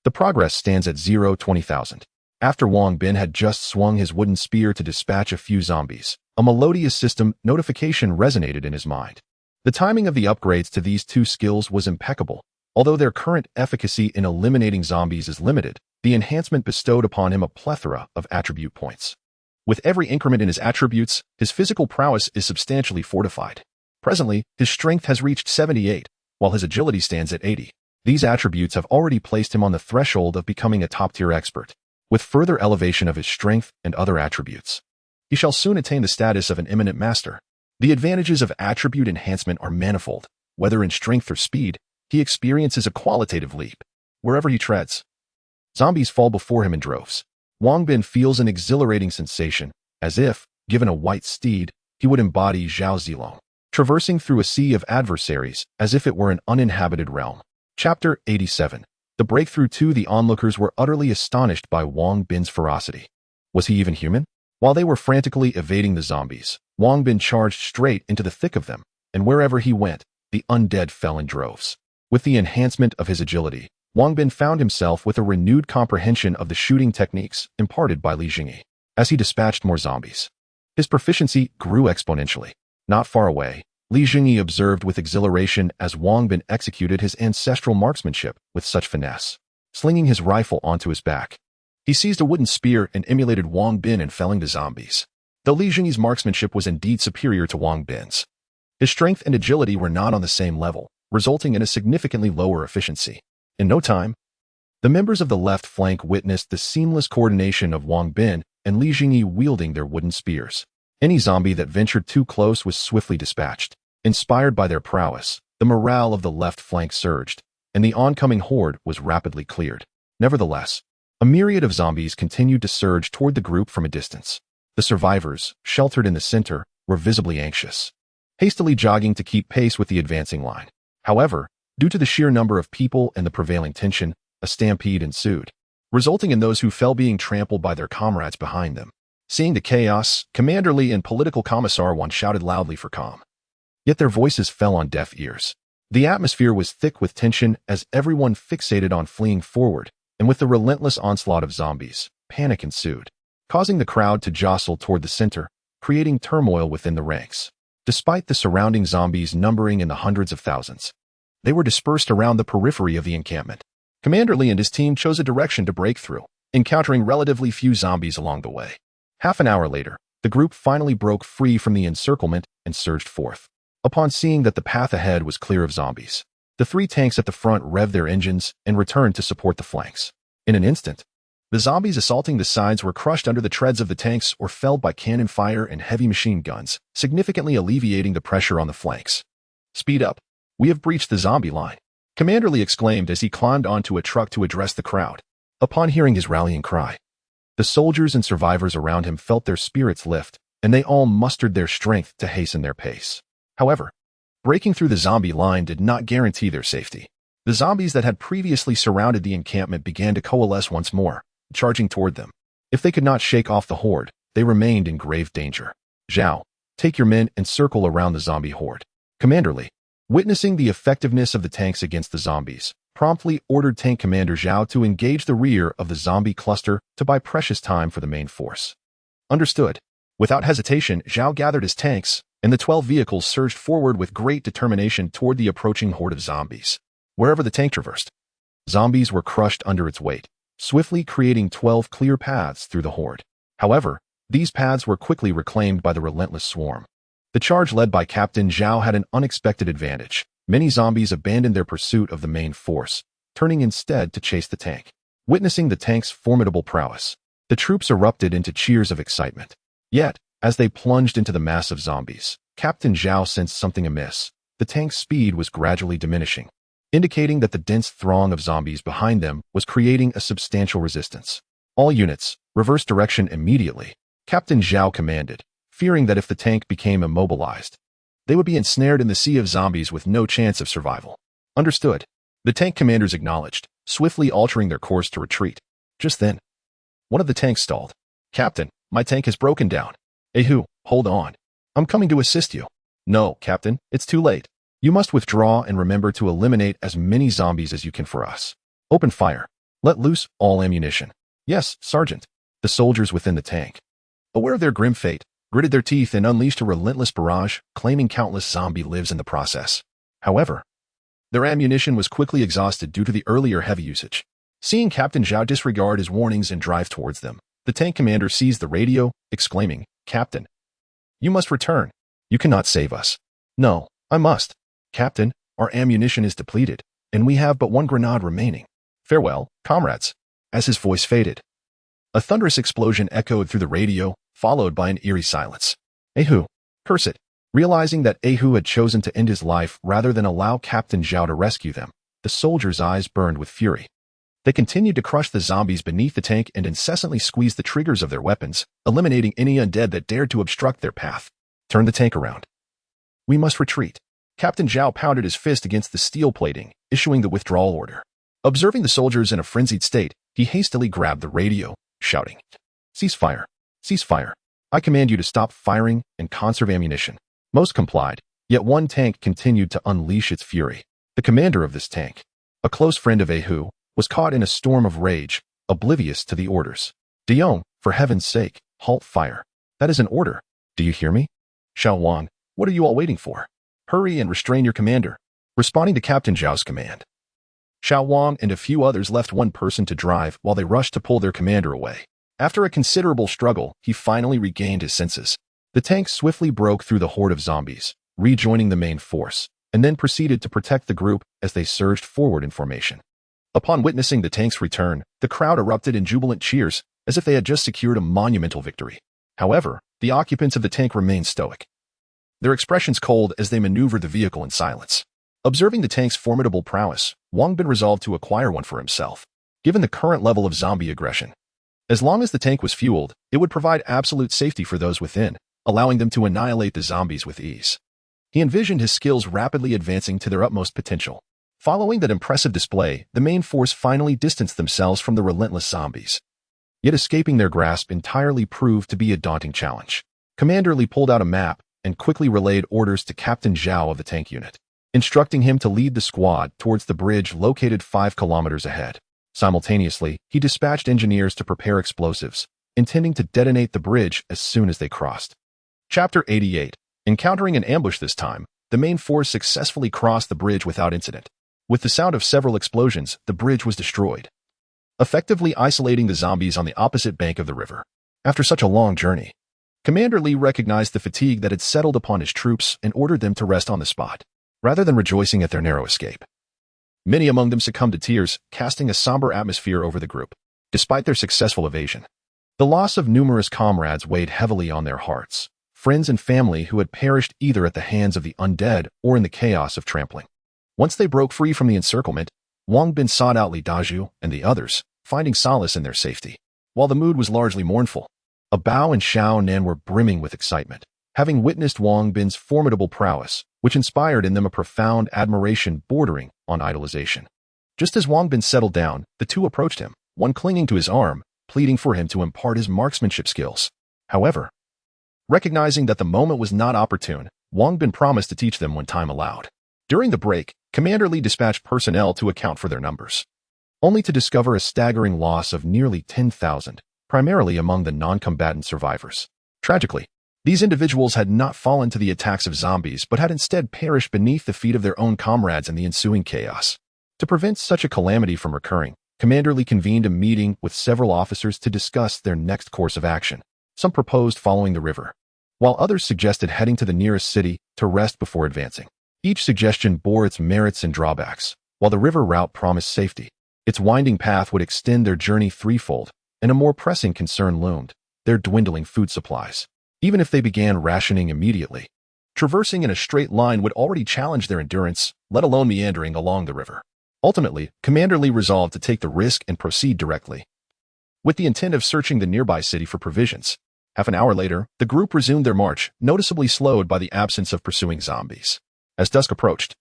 The progress stands at 0-20,000. After Wang Bin had just swung his wooden spear to dispatch a few zombies, a melodious system notification resonated in his mind. The timing of the upgrades to these 2 skills was impeccable. Although their current efficacy in eliminating zombies is limited, the enhancement bestowed upon him a plethora of attribute points. With every increment in his attributes, his physical prowess is substantially fortified. Presently, his strength has reached 78, while his agility stands at 80. These attributes have already placed him on the threshold of becoming a top-tier expert, with further elevation of his strength and other attributes. he shall soon attain the status of an eminent master. The advantages of attribute enhancement are manifold. Whether in strength or speed, he experiences a qualitative leap. Wherever he treads, zombies fall before him in droves. Wang Bin feels an exhilarating sensation, as if, given a white steed, he would embody Zhao Zilong, traversing through a sea of adversaries as if it were an uninhabited realm. Chapter 87. The Breakthrough 2. The onlookers were utterly astonished by Wang Bin's ferocity. Was he even human? While they were frantically evading the zombies, Wang Bin charged straight into the thick of them, and wherever he went, the undead fell in droves. With the enhancement of his agility, Wang Bin found himself with a renewed comprehension of the shooting techniques imparted by Li Jingyi. As he dispatched more zombies, his proficiency grew exponentially. Not far away, Li Jingyi observed with exhilaration as Wang Bin executed his ancestral marksmanship with such finesse. Slinging his rifle onto his back, he seized a wooden spear and emulated Wang Bin in felling the zombies. Though Li Jingyi's marksmanship was indeed superior to Wang Bin's, his strength and agility were not on the same level, resulting in a significantly lower efficiency. In no time, the members of the left flank witnessed the seamless coordination of Wang Bin and Li Jingyi wielding their wooden spears. Any zombie that ventured too close was swiftly dispatched. Inspired by their prowess, the morale of the left flank surged, and the oncoming horde was rapidly cleared. Nevertheless, a myriad of zombies continued to surge toward the group from a distance. The survivors, sheltered in the center, were visibly anxious, hastily jogging to keep pace with the advancing line. However, due to the sheer number of people and the prevailing tension, a stampede ensued, resulting in those who fell being trampled by their comrades behind them. Seeing the chaos, Commander Li and Political Commissar Wang shouted loudly for calm. Yet their voices fell on deaf ears. The atmosphere was thick with tension as everyone fixated on fleeing forward, and with the relentless onslaught of zombies, panic ensued, causing the crowd to jostle toward the center, creating turmoil within the ranks. Despite the surrounding zombies numbering in the hundreds of thousands, they were dispersed around the periphery of the encampment. Commander Li and his team chose a direction to break through, encountering relatively few zombies along the way. Half an hour later, the group finally broke free from the encirclement and surged forth. Upon seeing that the path ahead was clear of zombies, the three tanks at the front revved their engines and returned to support the flanks. In an instant, the zombies assaulting the sides were crushed under the treads of the tanks or felled by cannon fire and heavy machine guns, significantly alleviating the pressure on the flanks. Speed up. We have breached the zombie line, Commander Li exclaimed as he climbed onto a truck to address the crowd. Upon hearing his rallying cry, the soldiers and survivors around him felt their spirits lift, and they all mustered their strength to hasten their pace. However, breaking through the zombie line did not guarantee their safety. The zombies that had previously surrounded the encampment began to coalesce once more, charging toward them. If they could not shake off the horde, they remained in grave danger. Zhao, take your men and circle around the zombie horde. Commander Li, witnessing the effectiveness of the tanks against the zombies, promptly ordered Tank Commander Zhao to engage the rear of the zombie cluster to buy precious time for the main force. Understood. Without hesitation, Zhao gathered his tanks, and the 12 vehicles surged forward with great determination toward the approaching horde of zombies. Wherever the tank traversed, zombies were crushed under its weight, swiftly creating 12 clear paths through the horde. However, these paths were quickly reclaimed by the relentless swarm. The charge led by Captain Zhao had an unexpected advantage. Many zombies abandoned their pursuit of the main force, turning instead to chase the tank. Witnessing the tank's formidable prowess, the troops erupted into cheers of excitement. Yet, as they plunged into the mass of zombies, Captain Zhao sensed something amiss. The tank's speed was gradually diminishing, indicating that the dense throng of zombies behind them was creating a substantial resistance. All units, reverse direction immediately, Captain Zhao commanded, fearing that if the tank became immobilized, they would be ensnared in the sea of zombies with no chance of survival. Understood. The tank commanders acknowledged, swiftly altering their course to retreat. Just then, one of the tanks stalled. Captain, my tank has broken down. Ehu, hold on. I'm coming to assist you. No, Captain, it's too late. You must withdraw and remember to eliminate as many zombies as you can for us. Open fire. Let loose all ammunition. Yes, Sergeant. The soldiers within the tank, aware of their grim fate, gritted their teeth and unleashed a relentless barrage, claiming countless zombie lives in the process. However, their ammunition was quickly exhausted due to the earlier heavy usage. Seeing Captain Zhao disregard his warnings and drive towards them, the tank commander seized the radio, exclaiming, Captain, you must return. You cannot save us. No, I must. Captain, our ammunition is depleted, and we have but one grenade remaining. Farewell, comrades. As his voice faded, a thunderous explosion echoed through the radio, followed by an eerie silence. Ahu, curse it. Realizing that Ahu had chosen to end his life rather than allow Captain Zhao to rescue them, the soldiers' eyes burned with fury. They continued to crush the zombies beneath the tank and incessantly squeezed the triggers of their weapons, eliminating any undead that dared to obstruct their path. Turn the tank around. We must retreat. Captain Zhao pounded his fist against the steel plating, issuing the withdrawal order. Observing the soldiers in a frenzied state, he hastily grabbed the radio, shouting, "Cease fire! Cease fire! I command you to stop firing and conserve ammunition." Most complied, yet one tank continued to unleash its fury. The commander of this tank, a close friend of Ahu, was caught in a storm of rage, oblivious to the orders. "Dion, for heaven's sake, halt fire. That is an order. Do you hear me? Zhao Wang, what are you all waiting for? Hurry and restrain your commander." Responding to Captain Zhao's command, Zhao Wang and a few others left one person to drive while they rushed to pull their commander away. After a considerable struggle, he finally regained his senses. The tank swiftly broke through the horde of zombies, rejoining the main force, and then proceeded to protect the group as they surged forward in formation. Upon witnessing the tank's return, the crowd erupted in jubilant cheers, as if they had just secured a monumental victory. However, the occupants of the tank remained stoic, their expressions cold as they maneuvered the vehicle in silence. Observing the tank's formidable prowess, Wang Bin resolved to acquire one for himself. Given the current level of zombie aggression, as long as the tank was fueled, it would provide absolute safety for those within, allowing them to annihilate the zombies with ease. He envisioned his skills rapidly advancing to their utmost potential. Following that impressive display, the main force finally distanced themselves from the relentless zombies. Yet escaping their grasp entirely proved to be a daunting challenge. Commander Li pulled out a map and quickly relayed orders to Captain Zhao of the tank unit, instructing him to lead the squad towards the bridge located 5 kilometers ahead. Simultaneously, he dispatched engineers to prepare explosives, intending to detonate the bridge as soon as they crossed. Chapter 88. Encountering an ambush this time, the main force successfully crossed the bridge without incident. With the sound of several explosions, the bridge was destroyed, effectively isolating the zombies on the opposite bank of the river. After such a long journey, Commander Li recognized the fatigue that had settled upon his troops and ordered them to rest on the spot, rather than rejoicing at their narrow escape. Many among them succumbed to tears, casting a somber atmosphere over the group. Despite their successful evasion, the loss of numerous comrades weighed heavily on their hearts, friends and family who had perished either at the hands of the undead or in the chaos of trampling. Once they broke free from the encirclement, Wang Bin sought out Li Dazhu and the others, finding solace in their safety. While the mood was largely mournful, Bao and Xiao Nan were brimming with excitement, having witnessed Wang Bin's formidable prowess, which inspired in them a profound admiration bordering on idolization. Just as Wang Bin settled down, the two approached him, one clinging to his arm, pleading for him to impart his marksmanship skills. However, recognizing that the moment was not opportune, Wang Bin promised to teach them when time allowed. During the break, Commander Li dispatched personnel to account for their numbers, only to discover a staggering loss of nearly 10,000, primarily among the non-combatant survivors. Tragically, these individuals had not fallen to the attacks of zombies but had instead perished beneath the feet of their own comrades in the ensuing chaos. To prevent such a calamity from recurring, Commander Li convened a meeting with several officers to discuss their next course of action. Some proposed following the river, while others suggested heading to the nearest city to rest before advancing. Each suggestion bore its merits and drawbacks. While the river route promised safety, its winding path would extend their journey threefold, and a more pressing concern loomed: their dwindling food supplies. Even if they began rationing immediately, traversing in a straight line would already challenge their endurance, let alone meandering along the river. Ultimately, Commander Li resolved to take the risk and proceed directly, with the intent of searching the nearby city for provisions. Half an hour later, the group resumed their march, noticeably slowed by the absence of pursuing zombies. As dusk approached,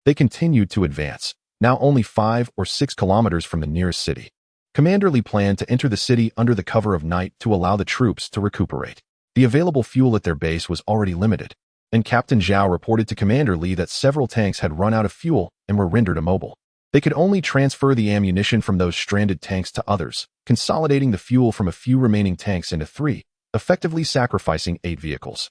they continued to advance, now only 5 or 6 kilometers from the nearest city. Commander Li planned to enter the city under the cover of night to allow the troops to recuperate. The available fuel at their base was already limited, and Captain Zhao reported to Commander Li that several tanks had run out of fuel and were rendered immobile. They could only transfer the ammunition from those stranded tanks to others, consolidating the fuel from a few remaining tanks into 3, effectively sacrificing 8 vehicles.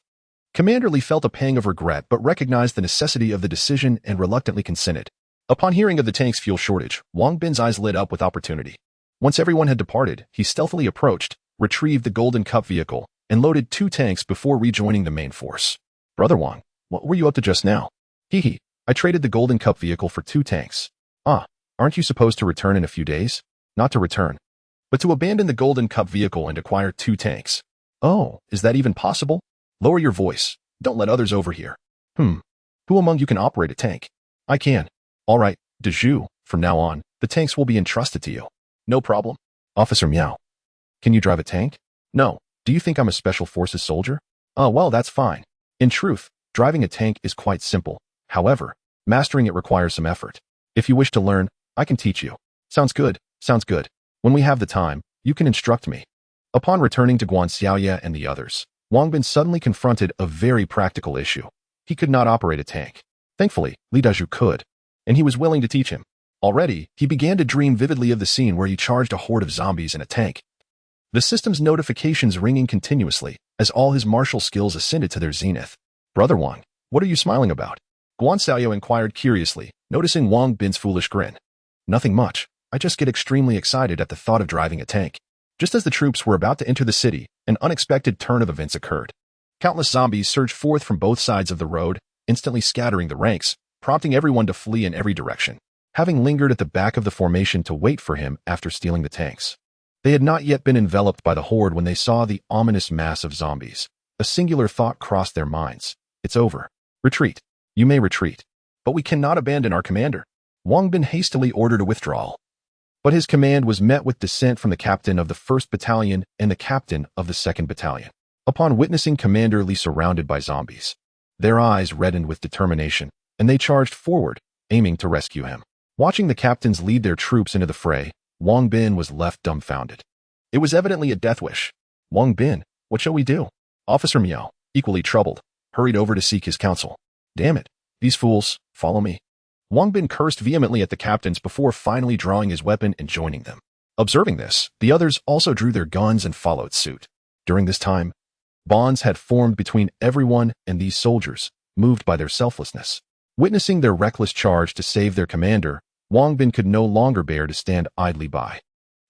Commander Li felt a pang of regret but recognized the necessity of the decision and reluctantly consented. Upon hearing of the tank's fuel shortage, Wang Bin's eyes lit up with opportunity. Once everyone had departed, he stealthily approached, retrieved the Golden Cup vehicle, and loaded 2 tanks before rejoining the main force. "Brother Wang, what were you up to just now?" "Hee, I traded the Golden Cup vehicle for 2 tanks. "Ah, aren't you supposed to return in a few days?" "Not to return, but to abandon the Golden Cup vehicle and acquire 2 tanks. Oh, is that even possible? Lower your voice. Don't let others overhear. Who among you can operate a tank? I can. All right, Zhao, from now on, the tanks will be entrusted to you. No problem. Officer Miao. Can you drive a tank? No. Do you think I'm a special forces soldier? Oh, well, that's fine. In truth, driving a tank is quite simple. However, mastering it requires some effort. If you wish to learn, I can teach you. Sounds good. Sounds good. When we have the time, you can instruct me. Upon returning to Guanxiaoye and the others, Wang Bin suddenly confronted a very practical issue. He could not operate a tank. Thankfully, Li Dazhu could, and he was willing to teach him. Already, he began to dream vividly of the scene where he charged a horde of zombies in a tank. The system's notifications ringing continuously as all his martial skills ascended to their zenith. Brother Wang, what are you smiling about? Guanxiaoye inquired curiously, noticing Wang Bin's foolish grin. Nothing much. I just get extremely excited at the thought of driving a tank. Just as the troops were about to enter the city, an unexpected turn of events occurred. Countless zombies surged forth from both sides of the road, instantly scattering the ranks, prompting everyone to flee in every direction. Having lingered at the back of the formation to wait for him after stealing the tanks, they had not yet been enveloped by the horde when they saw the ominous mass of zombies. A singular thought crossed their minds. It's over. Retreat. You may retreat. But we cannot abandon our commander. Wang Bin hastily ordered a withdrawal. But his command was met with dissent from the captain of the 1st Battalion and the captain of the 2nd Battalion. Upon witnessing Commander Li surrounded by zombies, their eyes reddened with determination, and they charged forward, aiming to rescue him. Watching the captains lead their troops into the fray, Wang Bin was left dumbfounded. It was evidently a death wish. Wang Bin, what shall we do? Officer Miao, equally troubled, hurried over to seek his counsel. Damn it, these fools, follow me. Wang Bin cursed vehemently at the captains before finally drawing his weapon and joining them. Observing this, the others also drew their guns and followed suit. During this time, bonds had formed between everyone and these soldiers, moved by their selflessness. Witnessing their reckless charge to save their commander, Wang Bin could no longer bear to stand idly by.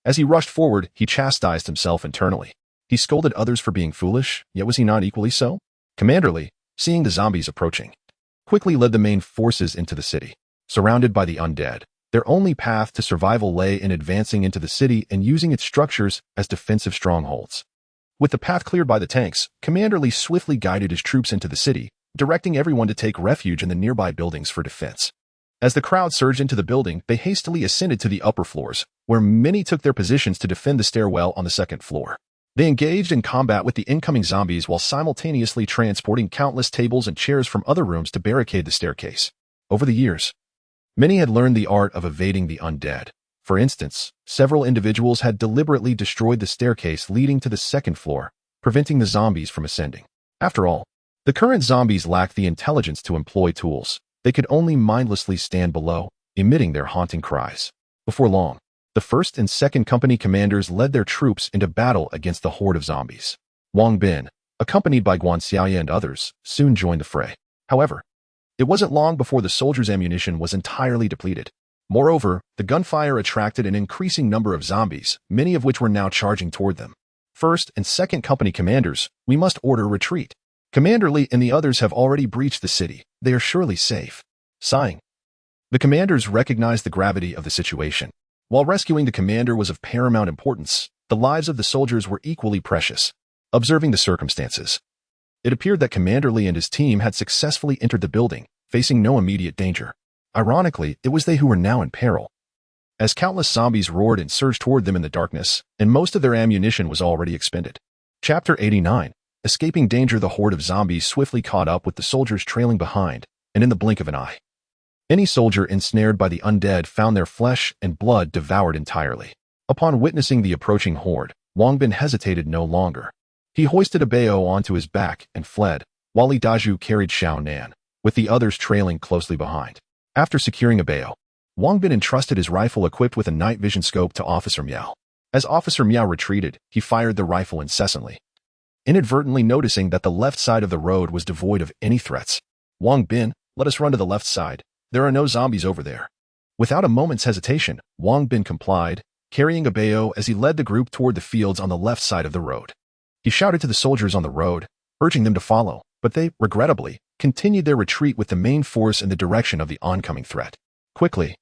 As he rushed forward, he chastised himself internally. He scolded others for being foolish, yet was he not equally so? Commander Li, seeing the zombies approaching, quickly led the main forces into the city. Surrounded by the undead, their only path to survival lay in advancing into the city and using its structures as defensive strongholds. With the path cleared by the tanks, Commander Li swiftly guided his troops into the city, directing everyone to take refuge in the nearby buildings for defense. As the crowd surged into the building, they hastily ascended to the upper floors, where many took their positions to defend the stairwell on the 2nd floor. They engaged in combat with the incoming zombies while simultaneously transporting countless tables and chairs from other rooms to barricade the staircase. Over the years, many had learned the art of evading the undead. For instance, several individuals had deliberately destroyed the staircase leading to the 2nd floor, preventing the zombies from ascending. After all, the current zombies lacked the intelligence to employ tools. They could only mindlessly stand below, emitting their haunting cries. Before long, the 1st and 2nd Company commanders led their troops into battle against the horde of zombies. Wang Bin, accompanied by Guanxiaoye and others, soon joined the fray. However, it wasn't long before the soldiers' ammunition was entirely depleted. Moreover, the gunfire attracted an increasing number of zombies, many of which were now charging toward them. 1st and 2nd Company commanders, we must order retreat. Commander Li and the others have already breached the city. They are surely safe. Sighing, the commanders recognized the gravity of the situation. While rescuing the commander was of paramount importance, the lives of the soldiers were equally precious. Observing the circumstances, it appeared that Commander Li and his team had successfully entered the building, facing no immediate danger. Ironically, it was they who were now in peril. As countless zombies roared and surged toward them in the darkness, and most of their ammunition was already expended. Chapter 89. Escaping danger. The horde of zombies swiftly caught up with the soldiers trailing behind, and in the blink of an eye, any soldier ensnared by the undead found their flesh and blood devoured entirely. Upon witnessing the approaching horde, Wang Bin hesitated no longer. He hoisted a bao onto his back and fled, while Li Dazhu carried Xiao Nan, with the others trailing closely behind. After securing a bao, Wang Bin entrusted his rifle equipped with a night vision scope to Officer Miao. As Officer Miao retreated, he fired the rifle incessantly, inadvertently noticing that the left side of the road was devoid of any threats. Wang Bin, let us run to the left side. There are no zombies over there. Without a moment's hesitation, Wang Bin complied, carrying a bao as he led the group toward the fields on the left side of the road. He shouted to the soldiers on the road, urging them to follow, but they, regrettably, continued their retreat with the main force in the direction of the oncoming threat. Quickly,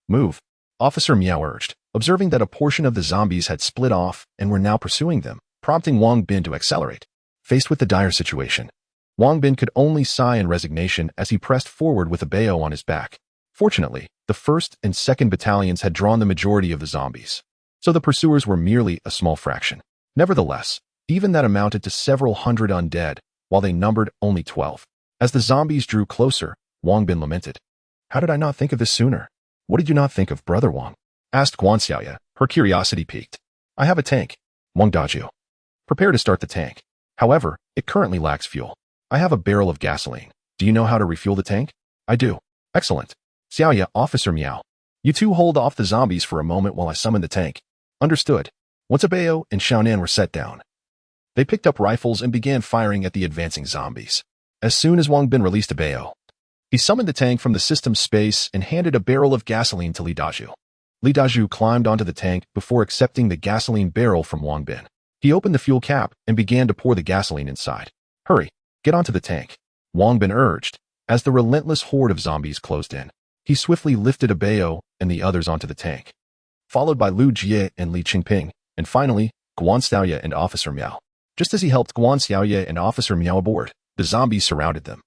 move, Officer Miao urged, observing that a portion of the zombies had split off and were now pursuing them. prompting Wang Bin to accelerate. Faced with the dire situation, Wang Bin could only sigh in resignation as he pressed forward with a bao on his back. Fortunately, the 1st and 2nd battalions had drawn the majority of the zombies, so the pursuers were merely a small fraction. Nevertheless, even that amounted to several hundred undead, while they numbered only 12. As the zombies drew closer, Wang Bin lamented. "How did I not think of this sooner?" "What did you not think of, Brother Wang?" asked Guan Xiaoya, her curiosity piqued. "I have a tank," Wang Daju. "Prepare to start the tank. However, it currently lacks fuel. I have a barrel of gasoline. Do you know how to refuel the tank?" "I do." "Excellent. Xiaoya, Officer Miao. You two hold off the zombies for a moment while I summon the tank." "Understood." Once Bao and Xiaonan were set down, they picked up rifles and began firing at the advancing zombies. As soon as Wang Bin released a Bao, he summoned the tank from the system space and handed a barrel of gasoline to Li Daju. Li Daju climbed onto the tank before accepting the gasoline barrel from Wang Bin. He opened the fuel cap and began to pour the gasoline inside. "Hurry, get onto the tank," Wang Bin urged, as the relentless horde of zombies closed in. He swiftly lifted a Bao and the others onto the tank, followed by Lu Jie and Li Qingping, and finally, Guan Xiaoya and Officer Miao. Just as he helped Guan Xiaoya and Officer Miao aboard, the zombies surrounded them,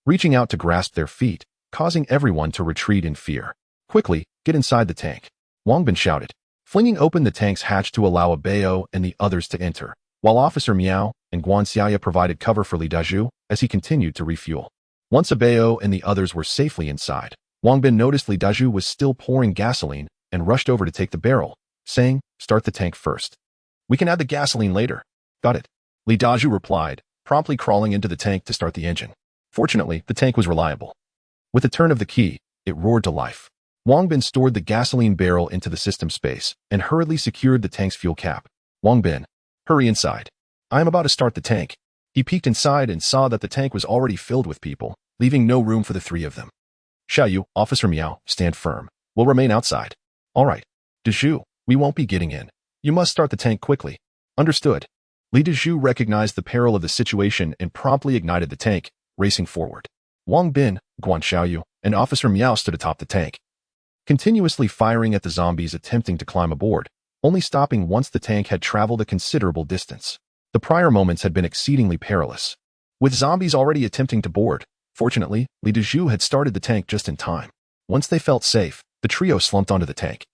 reaching out to grasp their feet, causing everyone to retreat in fear. "Quickly, get inside the tank," Wang Bin shouted, flinging open the tank's hatch to allow a Bao and the others to enter, while Officer Miao and Guan Xiaoya provided cover for Li Daju as he continued to refuel. Once a Bao and the others were safely inside, Wang Bin noticed Li Daju was still pouring gasoline and rushed over to take the barrel, saying, "Start the tank first. We can add the gasoline later." "Got it," Li Daju replied, promptly crawling into the tank to start the engine. Fortunately, the tank was reliable. With the turn of the key, it roared to life. Wang Bin stored the gasoline barrel into the system space and hurriedly secured the tank's fuel cap. "Wang Bin, hurry inside. I am about to start the tank." He peeked inside and saw that the tank was already filled with people, leaving no room for the 3 of them. "Xiaoyu, Officer Miao, stand firm. We'll remain outside." "All right. Dezhu, we won't be getting in. You must start the tank quickly." "Understood." Li Dezhu recognized the peril of the situation and promptly ignited the tank, racing forward. Wang Bin, Guan Xiaoyu, and Officer Miao stood atop the tank, continuously firing at the zombies attempting to climb aboard, only stopping once the tank had traveled a considerable distance. The prior moments had been exceedingly perilous, with zombies already attempting to board. Fortunately, Li Dezhu had started the tank just in time. Once they felt safe, the trio slumped onto the tank,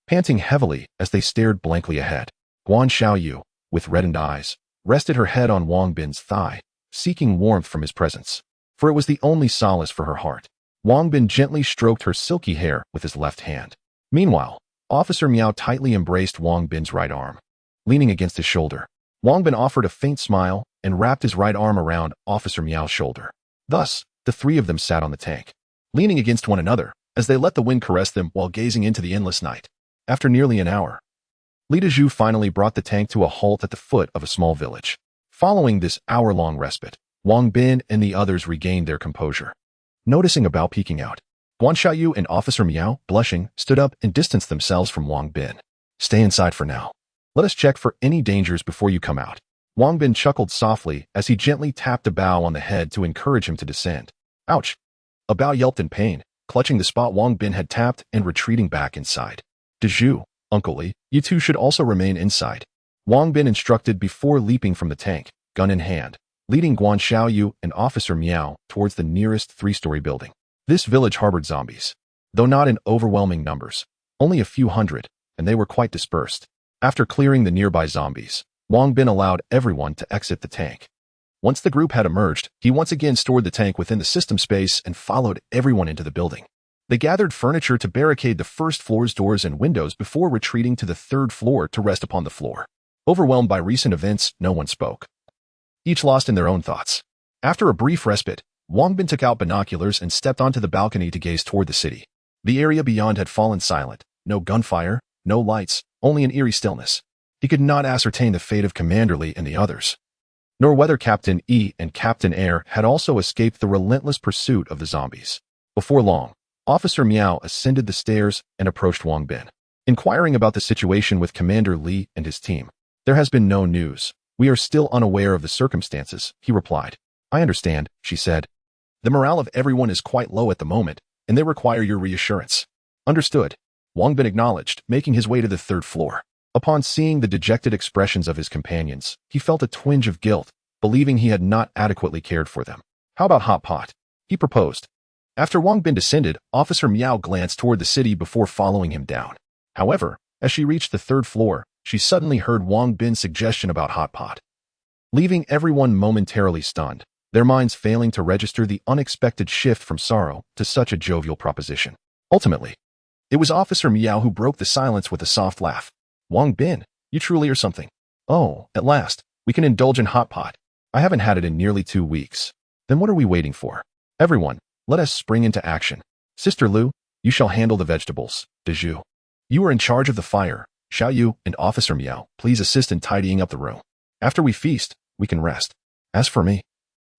panting heavily as they stared blankly ahead. Guan Xiaoyu, with reddened eyes, rested her head on Wang Bin's thigh, seeking warmth from his presence, for it was the only solace for her heart. Wang Bin gently stroked her silky hair with his left hand. Meanwhile, Officer Miao tightly embraced Wang Bin's right arm. Leaning against his shoulder, Wang Bin offered a faint smile and wrapped his right arm around Officer Miao's shoulder. Thus, the 3 of them sat on the tank, leaning against one another as they let the wind caress them while gazing into the endless night. After nearly an hour, Li Dezhu finally brought the tank to a halt at the foot of a small village. Following this hour-long respite, Wang Bin and the others regained their composure. Noticing a Bao peeking out, Guan Xiaoyu and Officer Miao, blushing, stood up and distanced themselves from Wang Bin. "Stay inside for now. Let us check for any dangers before you come out." Wang Bin chuckled softly as he gently tapped a Bao on the head to encourage him to descend. "Ouch!" A Bao yelped in pain, clutching the spot Wang Bin had tapped and retreating back inside. "Dezhu, Uncle Li, you two should also remain inside," Wang Bin instructed before leaping from the tank, gun in hand, leading Guan Xiaoyu and Officer Miao towards the nearest 3-story building. This village harbored zombies, though not in overwhelming numbers, only a few hundred, and they were quite dispersed. After clearing the nearby zombies, Wang Bin allowed everyone to exit the tank. Once the group had emerged, he once again stored the tank within the system space and followed everyone into the building. They gathered furniture to barricade the first floor's doors and windows before retreating to the 3rd floor to rest upon the floor. Overwhelmed by recent events, no one spoke, each lost in their own thoughts. After a brief respite, Wang Bin took out binoculars and stepped onto the balcony to gaze toward the city. The area beyond had fallen silent. No gunfire, no lights, only an eerie stillness. He could not ascertain the fate of Commander Li and the others, nor whether Captain E and Captain Air had also escaped the relentless pursuit of the zombies. Before long, Officer Miao ascended the stairs and approached Wang Bin, inquiring about the situation with Commander Li and his team. "There has been no news. We are still unaware of the circumstances," he replied. "I understand," she said. "The morale of everyone is quite low at the moment, and they require your reassurance." "Understood," Wang Bin acknowledged, making his way to the 3rd floor. Upon seeing the dejected expressions of his companions, he felt a twinge of guilt, believing he had not adequately cared for them. How about hot pot? He proposed. After Wang Bin descended, Officer Miao glanced toward the city before following him down. However, as she reached the third floor, she suddenly heard Wang Bin's suggestion about hot pot, leaving everyone momentarily stunned, their minds failing to register the unexpected shift from sorrow to such a jovial proposition. Ultimately, it was Officer Miao who broke the silence with a soft laugh. Wang Bin, you truly are something. Oh, at last, we can indulge in hot pot. I haven't had it in nearly 2 weeks. Then what are we waiting for? Everyone, let us spring into action. Sister Lu, you shall handle the vegetables. Zhao, you are in charge of the fire. Xiaoyu and Officer Miao, please assist in tidying up the room. After we feast, we can rest. As for me,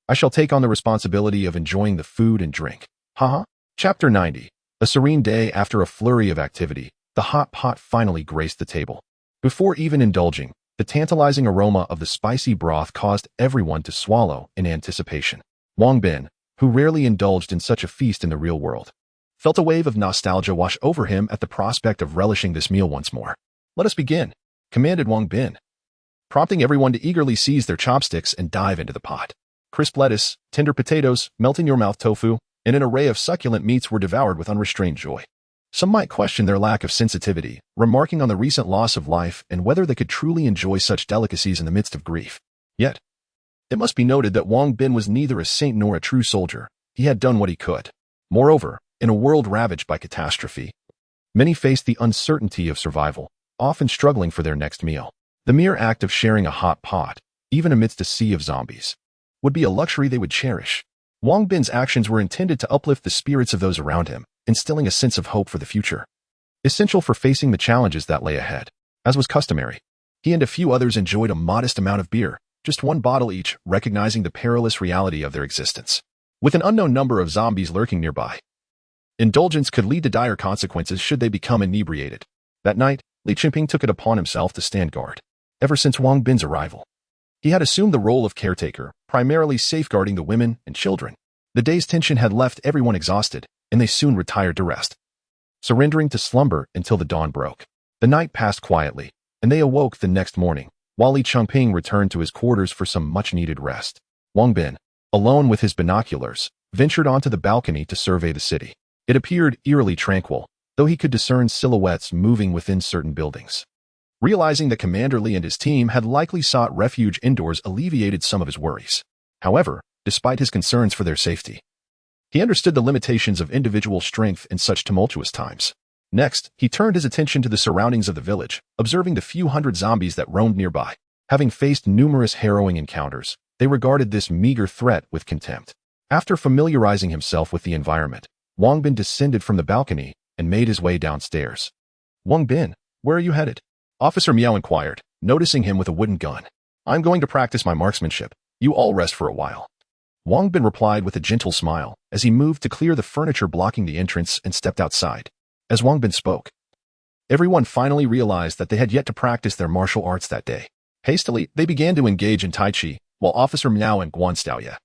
I shall take on the responsibility of enjoying the food and drink. Haha. Chapter 90. A serene day after a flurry of activity, the hot pot finally graced the table. Before even indulging, the tantalizing aroma of the spicy broth caused everyone to swallow in anticipation. Wang Bin, who rarely indulged in such a feast in the real world, felt a wave of nostalgia wash over him at the prospect of relishing this meal once more. Let us begin, commanded Wang Bin, prompting everyone to eagerly seize their chopsticks and dive into the pot. Crisp lettuce, tender potatoes, melt-in-your-mouth tofu, and an array of succulent meats were devoured with unrestrained joy. Some might question their lack of sensitivity, remarking on the recent loss of life and whether they could truly enjoy such delicacies in the midst of grief. Yet, it must be noted that Wang Bin was neither a saint nor a true soldier. He had done what he could. Moreover, in a world ravaged by catastrophe, many faced the uncertainty of survival, often struggling for their next meal. The mere act of sharing a hot pot, even amidst a sea of zombies, would be a luxury they would cherish. Wang Bin's actions were intended to uplift the spirits of those around him, instilling a sense of hope for the future, essential for facing the challenges that lay ahead. As was customary, he and a few others enjoyed a modest amount of beer, just 1 bottle each, recognizing the perilous reality of their existence. With an unknown number of zombies lurking nearby, indulgence could lead to dire consequences should they become inebriated. That night, Li Qingping took it upon himself to stand guard. Ever since Wang Bin's arrival, he had assumed the role of caretaker, primarily safeguarding the women and children. The day's tension had left everyone exhausted, and they soon retired to rest, surrendering to slumber until the dawn broke. The night passed quietly, and they awoke the next morning, while Li Qingping returned to his quarters for some much-needed rest. Wang Bin, alone with his binoculars, ventured onto the balcony to survey the city. It appeared eerily tranquil, though he could discern silhouettes moving within certain buildings. Realizing that Commander Li and his team had likely sought refuge indoors alleviated some of his worries. However, despite his concerns for their safety, he understood the limitations of individual strength in such tumultuous times. Next, he turned his attention to the surroundings of the village, observing the few hundred zombies that roamed nearby. Having faced numerous harrowing encounters, they regarded this meager threat with contempt. After familiarizing himself with the environment, Wang Bin descended from the balcony and made his way downstairs. Wang Bin, where are you headed? Officer Miao inquired, noticing him with a wooden gun. I'm going to practice my marksmanship. You all rest for a while. Wang Bin replied with a gentle smile as he moved to clear the furniture blocking the entrance and stepped outside. As Wang Bin spoke, everyone finally realized that they had yet to practice their martial arts that day. Hastily, they began to engage in Tai Chi, while Officer Miao and Guan Xiaoya,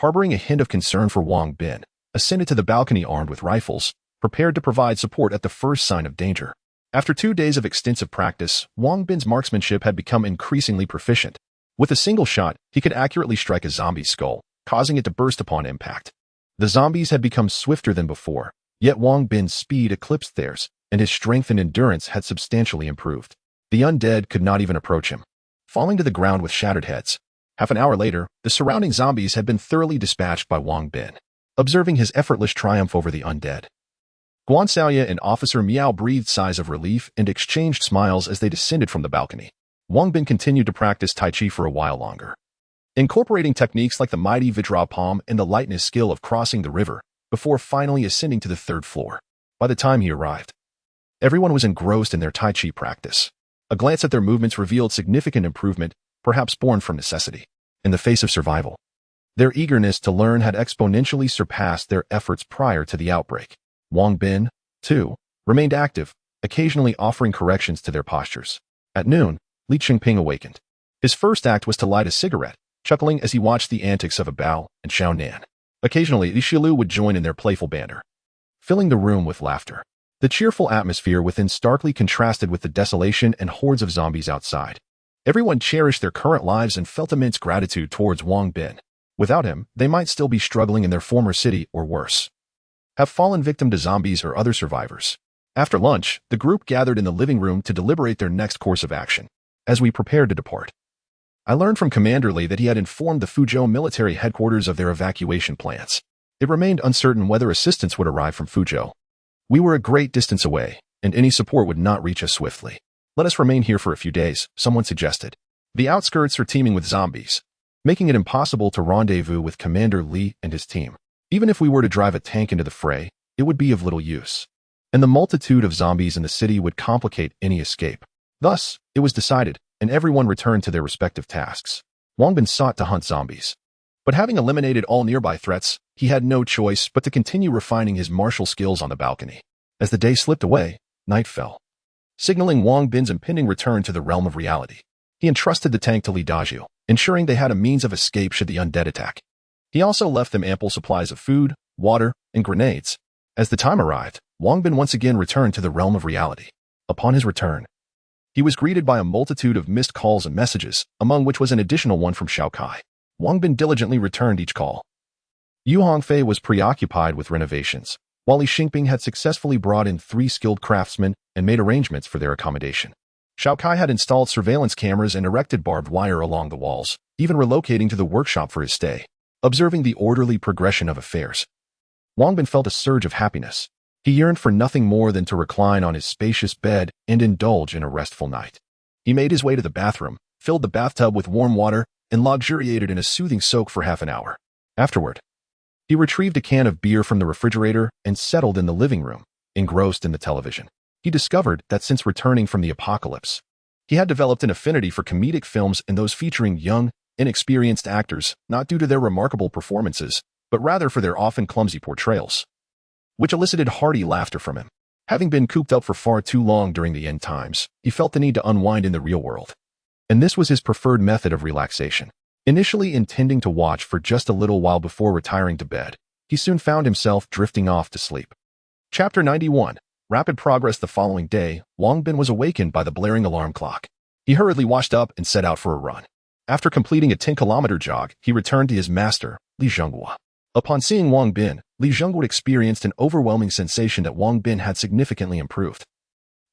harboring a hint of concern for Wang Bin, ascended to the balcony armed with rifles, prepared to provide support at the first sign of danger. After 2 days of extensive practice, Wang Bin's marksmanship had become increasingly proficient. With a single shot, he could accurately strike a zombie's skull, causing it to burst upon impact. The zombies had become swifter than before, yet Wang Bin's speed eclipsed theirs, and his strength and endurance had substantially improved. The undead could not even approach him, falling to the ground with shattered heads. Half an hour later, the surrounding zombies had been thoroughly dispatched by Wang Bin. Observing his effortless triumph over the undead, Guan Xiaoya and Officer Miao breathed sighs of relief and exchanged smiles as they descended from the balcony. Wang Bin continued to practice Tai Chi for a while longer, incorporating techniques like the mighty Vajra palm and the lightness skill of crossing the river, before finally ascending to the 3rd floor. By the time he arrived, everyone was engrossed in their Tai Chi practice. A glance at their movements revealed significant improvement, perhaps born from necessity. In the face of survival, their eagerness to learn had exponentially surpassed their efforts prior to the outbreak. Wang Bin, too, remained active, occasionally offering corrections to their postures. At noon, Li Qingping awakened. His first act was to light a cigarette, chuckling as he watched the antics of a Bao and Xiao Nan. Occasionally, Li Shilu would join in their playful banter, filling the room with laughter. The cheerful atmosphere within starkly contrasted with the desolation and hordes of zombies outside. Everyone cherished their current lives and felt immense gratitude towards Wang Bin. Without him, they might still be struggling in their former city or worse, have fallen victim to zombies or other survivors. After lunch, the group gathered in the living room to deliberate their next course of action. As we prepared to depart, I learned from Commander Li that he had informed the Fuzhou military headquarters of their evacuation plans. It remained uncertain whether assistance would arrive from Fuzhou. We were a great distance away, and any support would not reach us swiftly. Let us remain here for a few days, someone suggested. The outskirts are teeming with zombies, making it impossible to rendezvous with Commander Li and his team. Even if we were to drive a tank into the fray, it would be of little use, and the multitude of zombies in the city would complicate any escape. Thus, it was decided, and everyone returned to their respective tasks. Wang Bin sought to hunt zombies, but having eliminated all nearby threats, he had no choice but to continue refining his martial skills on the balcony. As the day slipped away, night fell, signaling Wang Bin's impending return to the realm of reality. He entrusted the tank to Li Dazhu, ensuring they had a means of escape should the undead attack. He also left them ample supplies of food, water, and grenades. As the time arrived, Wang Bin once again returned to the realm of reality. Upon his return, he was greeted by a multitude of missed calls and messages, among which was an additional one from Xiao Kai. Wang Bin diligently returned each call. Yu Hongfei was preoccupied with renovations, while Li Xingping had successfully brought in 3 skilled craftsmen and made arrangements for their accommodation. Xiao Kai had installed surveillance cameras and erected barbed wire along the walls, even relocating to the workshop for his stay. Observing the orderly progression of affairs, Wang Bin felt a surge of happiness. He yearned for nothing more than to recline on his spacious bed and indulge in a restful night. He made his way to the bathroom, filled the bathtub with warm water, and luxuriated in a soothing soak for half an hour. Afterward, he retrieved a can of beer from the refrigerator and settled in the living room, engrossed in the television. He discovered that since returning from the apocalypse, he had developed an affinity for comedic films and those featuring young, inexperienced actors, not due to their remarkable performances, but rather for their often clumsy portrayals, which elicited hearty laughter from him. Having been cooped up for far too long during the end times, he felt the need to unwind in the real world. And this was his preferred method of relaxation. Initially intending to watch for just a little while before retiring to bed, he soon found himself drifting off to sleep. Chapter 91. Rapid progress. The following day, Wang Bin was awakened by the blaring alarm clock. He hurriedly washed up and set out for a run. After completing a 10-kilometer jog, he returned to his master, Li Zhengguo. Upon seeing Wang Bin, Li Zhengguo experienced an overwhelming sensation that Wang Bin had significantly improved.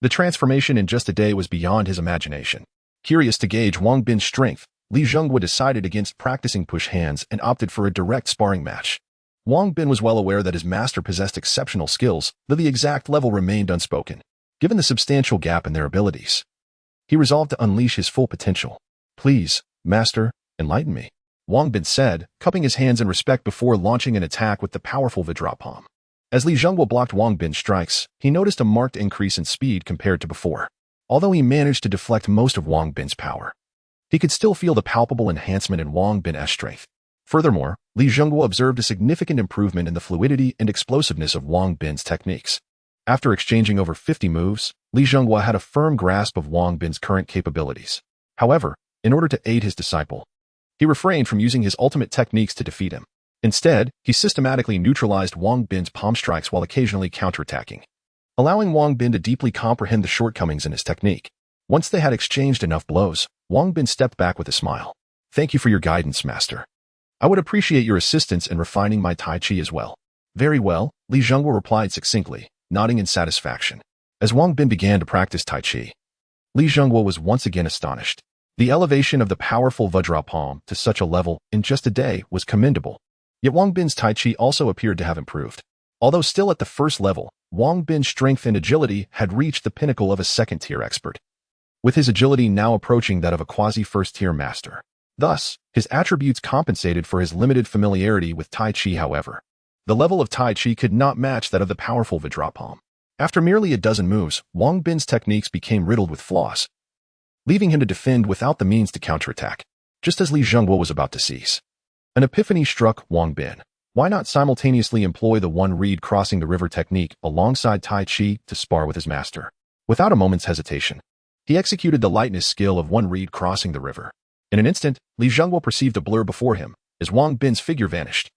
The transformation in just a day was beyond his imagination. Curious to gauge Wang Bin's strength, Li Zhengguo decided against practicing push hands and opted for a direct sparring match. Wang Bin was well aware that his master possessed exceptional skills, though the exact level remained unspoken. Given the substantial gap in their abilities, he resolved to unleash his full potential. "Please, master, enlighten me," Wang Bin said, cupping his hands in respect before launching an attack with the powerful Vajra palm. As Li Zhengguo blocked Wang Bin's strikes, he noticed a marked increase in speed compared to before. Although he managed to deflect most of Wang Bin's power, he could still feel the palpable enhancement in Wang Bin's strength. Furthermore, Li Zhengguo observed a significant improvement in the fluidity and explosiveness of Wang Bin's techniques. After exchanging over 50 moves, Li Zhengguo had a firm grasp of Wang Bin's current capabilities. However, in order to aid his disciple, he refrained from using his ultimate techniques to defeat him. Instead, he systematically neutralized Wang Bin's palm strikes while occasionally counterattacking, allowing Wang Bin to deeply comprehend the shortcomings in his technique. Once they had exchanged enough blows, Wang Bin stepped back with a smile. "Thank you for your guidance, master. I would appreciate your assistance in refining my Tai Chi as well." "Very well," Li Zhengguo replied succinctly, nodding in satisfaction. As Wang Bin began to practice Tai Chi, Li Zhengguo was once again astonished. The elevation of the powerful Vajra palm to such a level in just a day was commendable. Yet Wang Bin's Tai Chi also appeared to have improved. Although still at the first level, Wang Bin's strength and agility had reached the pinnacle of a second-tier expert, with his agility now approaching that of a quasi-first-tier master. Thus, his attributes compensated for his limited familiarity with Tai Chi. However, the level of Tai Chi could not match that of the powerful Vajra palm. After merely a dozen moves, Wang Bin's techniques became riddled with flaws, leaving him to defend without the means to counterattack. Just as Li Zhengguo was about to cease, an epiphany struck Wang Bin. Why not simultaneously employ the one reed crossing the river technique alongside Tai Chi to spar with his master? Without a moment's hesitation, he executed the lightness skill of one reed crossing the river. In an instant, Li Zhengguo perceived a blur before him as Wang Bin's figure vanished,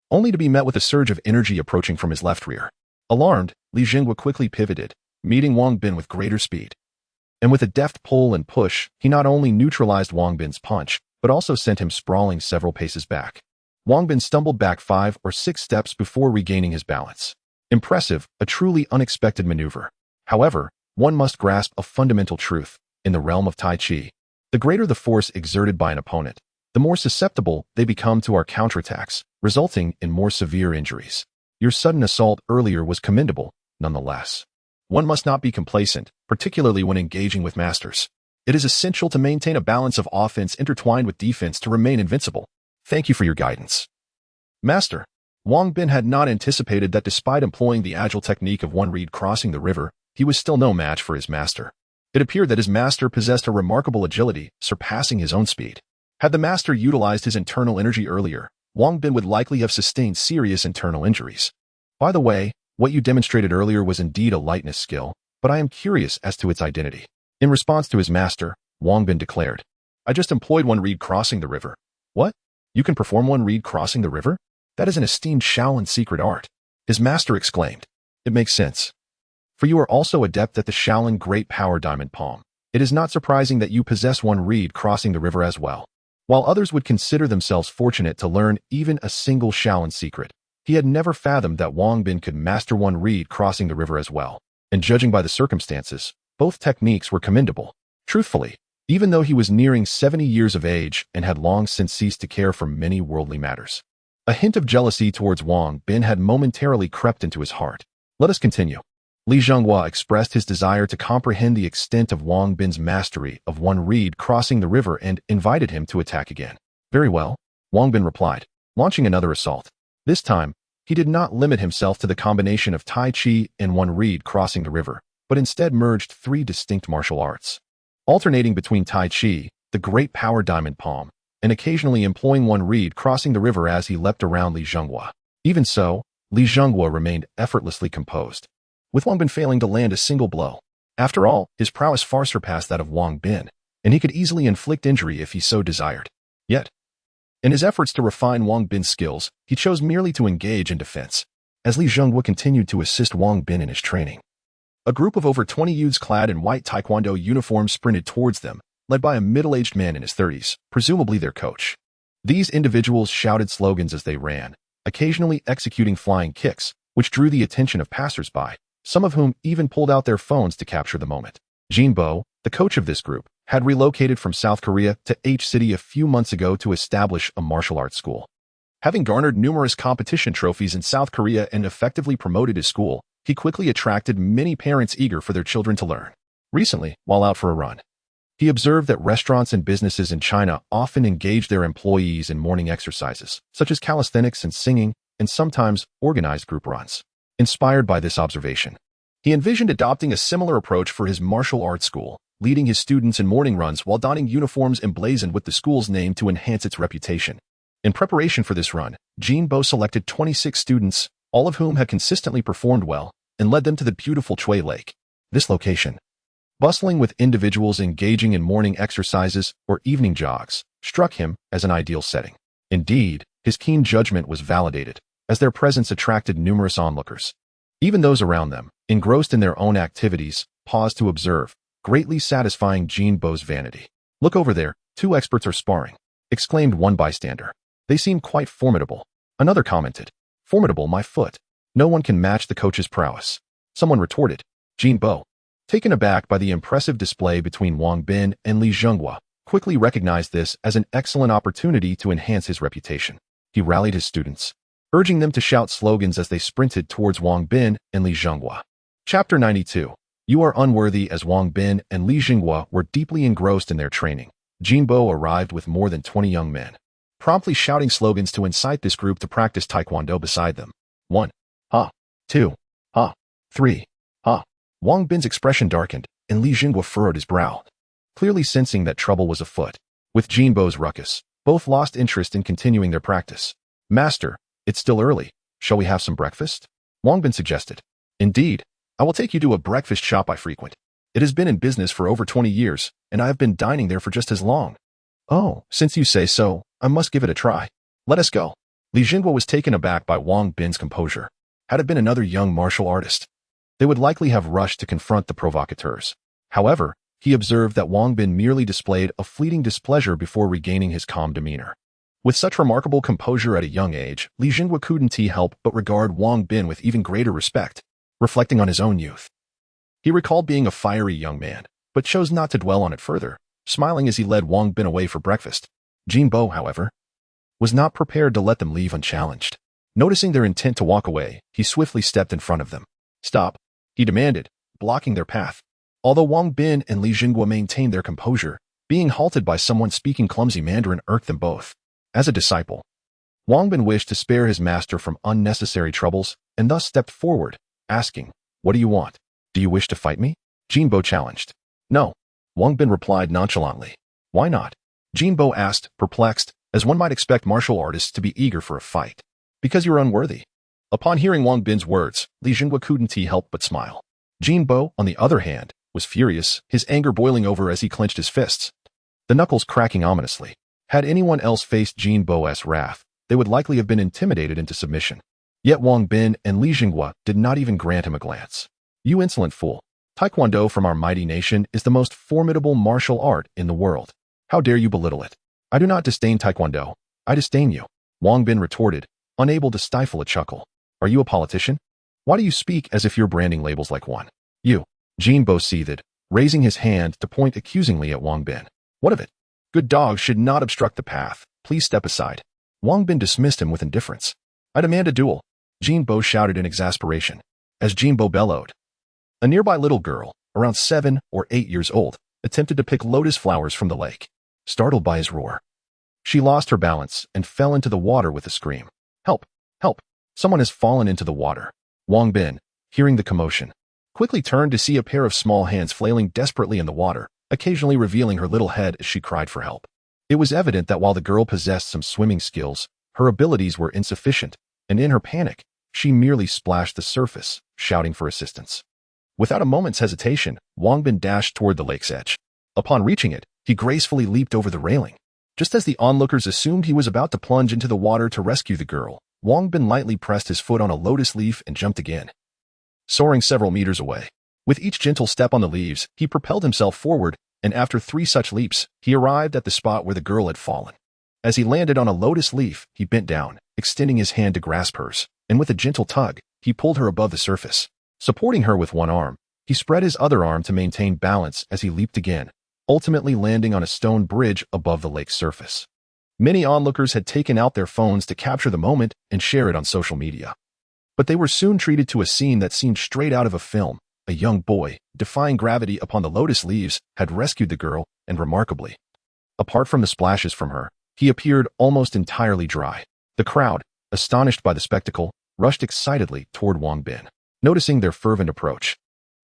only to be met with a surge of energy approaching from his left rear. Alarmed, Li Jinghua quickly pivoted, meeting Wang Bin with greater speed. And with a deft pull and push, he not only neutralized Wang Bin's punch, but also sent him sprawling several paces back. Wang Bin stumbled back 5 or 6 steps before regaining his balance. Impressive, a truly unexpected maneuver. However, one must grasp a fundamental truth. In the realm of Tai Chi, the greater the force exerted by an opponent, the more susceptible they become to our counterattacks, resulting in more severe injuries. Your sudden assault earlier was commendable, nonetheless. One must not be complacent, particularly when engaging with masters. It is essential to maintain a balance of offense intertwined with defense to remain invincible. Thank you for your guidance. Master. Wang Bin had not anticipated that despite employing the agile technique of one reed crossing the river, he was still no match for his master. It appeared that his master possessed a remarkable agility, surpassing his own speed. Had the master utilized his internal energy earlier, Wang Bin would likely have sustained serious internal injuries. By the way, what you demonstrated earlier was indeed a lightness skill, but I am curious as to its identity. In response to his master, Wang Bin declared, I just employed one reed crossing the river. What? You can perform one reed crossing the river? That is an esteemed Shaolin secret art. His master exclaimed. It makes sense. For you are also adept at the Shaolin Great Power Diamond Palm. It is not surprising that you possess one reed crossing the river as well. While others would consider themselves fortunate to learn even a single Shaolin secret, he had never fathomed that Wang Bin could master one reed crossing the river as well. And judging by the circumstances, both techniques were commendable. Truthfully, even though he was nearing 70 years of age and had long since ceased to care for many worldly matters. A hint of jealousy towards Wang Bin had momentarily crept into his heart. Let us continue. Li Jinghua expressed his desire to comprehend the extent of Wang Bin's mastery of one reed crossing the river and invited him to attack again. Very well, Wang Bin replied, launching another assault. This time, he did not limit himself to the combination of Tai Chi and one reed crossing the river, but instead merged 3 distinct martial arts. Alternating between Tai Chi, the Great Power Diamond Palm, and occasionally employing one reed crossing the river as he leapt around Li Jinghua. Even so, Li Jinghua remained effortlessly composed, with Wang Bin failing to land a single blow. After all, his prowess far surpassed that of Wang Bin, and he could easily inflict injury if he so desired. Yet, in his efforts to refine Wang Bin's skills, he chose merely to engage in defense, as Li Jinghua continued to assist Wang Bin in his training. A group of over 20 youths clad in white taekwondo uniforms sprinted towards them, led by a middle-aged man in his 30s, presumably their coach. These individuals shouted slogans as they ran, occasionally executing flying kicks, which drew the attention of passers-by, some of whom even pulled out their phones to capture the moment. Jinbo, the coach of this group, had relocated from South Korea to H-City a few months ago to establish a martial arts school. Having garnered numerous competition trophies in South Korea and effectively promoted his school, he quickly attracted many parents eager for their children to learn. Recently, while out for a run, he observed that restaurants and businesses in China often engage their employees in morning exercises, such as calisthenics and singing, and sometimes organized group runs. Inspired by this observation, he envisioned adopting a similar approach for his martial arts school, leading his students in morning runs while donning uniforms emblazoned with the school's name to enhance its reputation. In preparation for this run, Jinbo selected 26 students, all of whom had consistently performed well, and led them to the beautiful Chui Lake. This location, bustling with individuals engaging in morning exercises or evening jogs, struck him as an ideal setting. Indeed, his keen judgment was validated, as their presence attracted numerous onlookers. Even those around them, engrossed in their own activities, paused to observe, greatly satisfying Jinbo's vanity. Look over there, 2 experts are sparring, exclaimed one bystander. They seem quite formidable. Another commented, formidable my foot. No one can match the coach's prowess. Someone retorted, Jinbo, taken aback by the impressive display between Wang Bin and Li Jinghua, quickly recognized this as an excellent opportunity to enhance his reputation. He rallied his students, urging them to shout slogans as they sprinted towards Wang Bin and Li Jinghua. Chapter 92. You are unworthy. As Wang Bin and Li Jinghua were deeply engrossed in their training, Jinbo arrived with more than 20 young men, promptly shouting slogans to incite this group to practice taekwondo beside them. 1. Ha. 2. Ha. 3. Ha. Wang Bin's expression darkened, and Li Jinghua furrowed his brow, clearly sensing that trouble was afoot. With Jinbo's ruckus, both lost interest in continuing their practice. Master, it's still early. Shall we have some breakfast? Wang Bin suggested. Indeed, I will take you to a breakfast shop I frequent. It has been in business for over 20 years, and I have been dining there for just as long. Oh, since you say so, I must give it a try. Let us go. Li Jinghua was taken aback by Wang Bin's composure. Had it been another young martial artist, they would likely have rushed to confront the provocateurs. However, he observed that Wang Bin merely displayed a fleeting displeasure before regaining his calm demeanor. With such remarkable composure at a young age, Li Jinghua couldn't help but regard Wang Bin with even greater respect, reflecting on his own youth. He recalled being a fiery young man, but chose not to dwell on it further, smiling as he led Wang Bin away for breakfast. Jin Bo, however, was not prepared to let them leave unchallenged. Noticing their intent to walk away, he swiftly stepped in front of them. "Stop," he demanded, blocking their path. Although Wang Bin and Li Jinghua maintained their composure, being halted by someone speaking clumsy Mandarin irked them both. As a disciple, Wang Bin wished to spare his master from unnecessary troubles and thus stepped forward, asking, "What do you want? Do you wish to fight me?" Jin Bo challenged. "No," Wang Bin replied nonchalantly. "Why not?" Jin Bo asked, perplexed, as one might expect martial artists to be eager for a fight. "Because you're unworthy." Upon hearing Wang Bin's words, Li Jinghua couldn't help but smile. Jin Bo, on the other hand, was furious, his anger boiling over as he clenched his fists, the knuckles cracking ominously. Had anyone else faced Jin Bo's wrath, they would likely have been intimidated into submission. Yet Wang Bin and Li Jinghua did not even grant him a glance. "You insolent fool. Taekwondo from our mighty nation is the most formidable martial art in the world. How dare you belittle it? I do not disdain Taekwondo. I disdain you," Wang Bin retorted, unable to stifle a chuckle. "Are you a politician? Why do you speak as if you're branding labels like one?" "You," Jin Bo seethed, raising his hand to point accusingly at Wang Bin. "What of it? Good dogs should not obstruct the path. Please step aside." Wang Bin dismissed him with indifference. "I demand a duel," Jin Bo shouted in exasperation. As Jin Bo bellowed, a nearby little girl, around 7 or 8 years old, attempted to pick lotus flowers from the lake. Startled by his roar, she lost her balance and fell into the water with a scream. "Help! Help! Someone has fallen into the water." Wang Bin, hearing the commotion, quickly turned to see a pair of small hands flailing desperately in the water, occasionally revealing her little head as she cried for help. It was evident that while the girl possessed some swimming skills, her abilities were insufficient, and in her panic, she merely splashed the surface, shouting for assistance. Without a moment's hesitation, Wang Bin dashed toward the lake's edge. Upon reaching it, he gracefully leaped over the railing. Just as the onlookers assumed he was about to plunge into the water to rescue the girl, Wang Bin lightly pressed his foot on a lotus leaf and jumped again, soaring several meters away. With each gentle step on the leaves, he propelled himself forward, and after 3 such leaps, he arrived at the spot where the girl had fallen. As he landed on a lotus leaf, he bent down, extending his hand to grasp hers, and with a gentle tug, he pulled her above the surface. Supporting her with one arm, he spread his other arm to maintain balance as he leaped again, ultimately landing on a stone bridge above the lake's surface. Many onlookers had taken out their phones to capture the moment and share it on social media. But they were soon treated to a scene that seemed straight out of a film. A young boy, defying gravity upon the lotus leaves, had rescued the girl, and remarkably, apart from the splashes from her, he appeared almost entirely dry. The crowd, astonished by the spectacle, rushed excitedly toward Wang Bin. Noticing their fervent approach,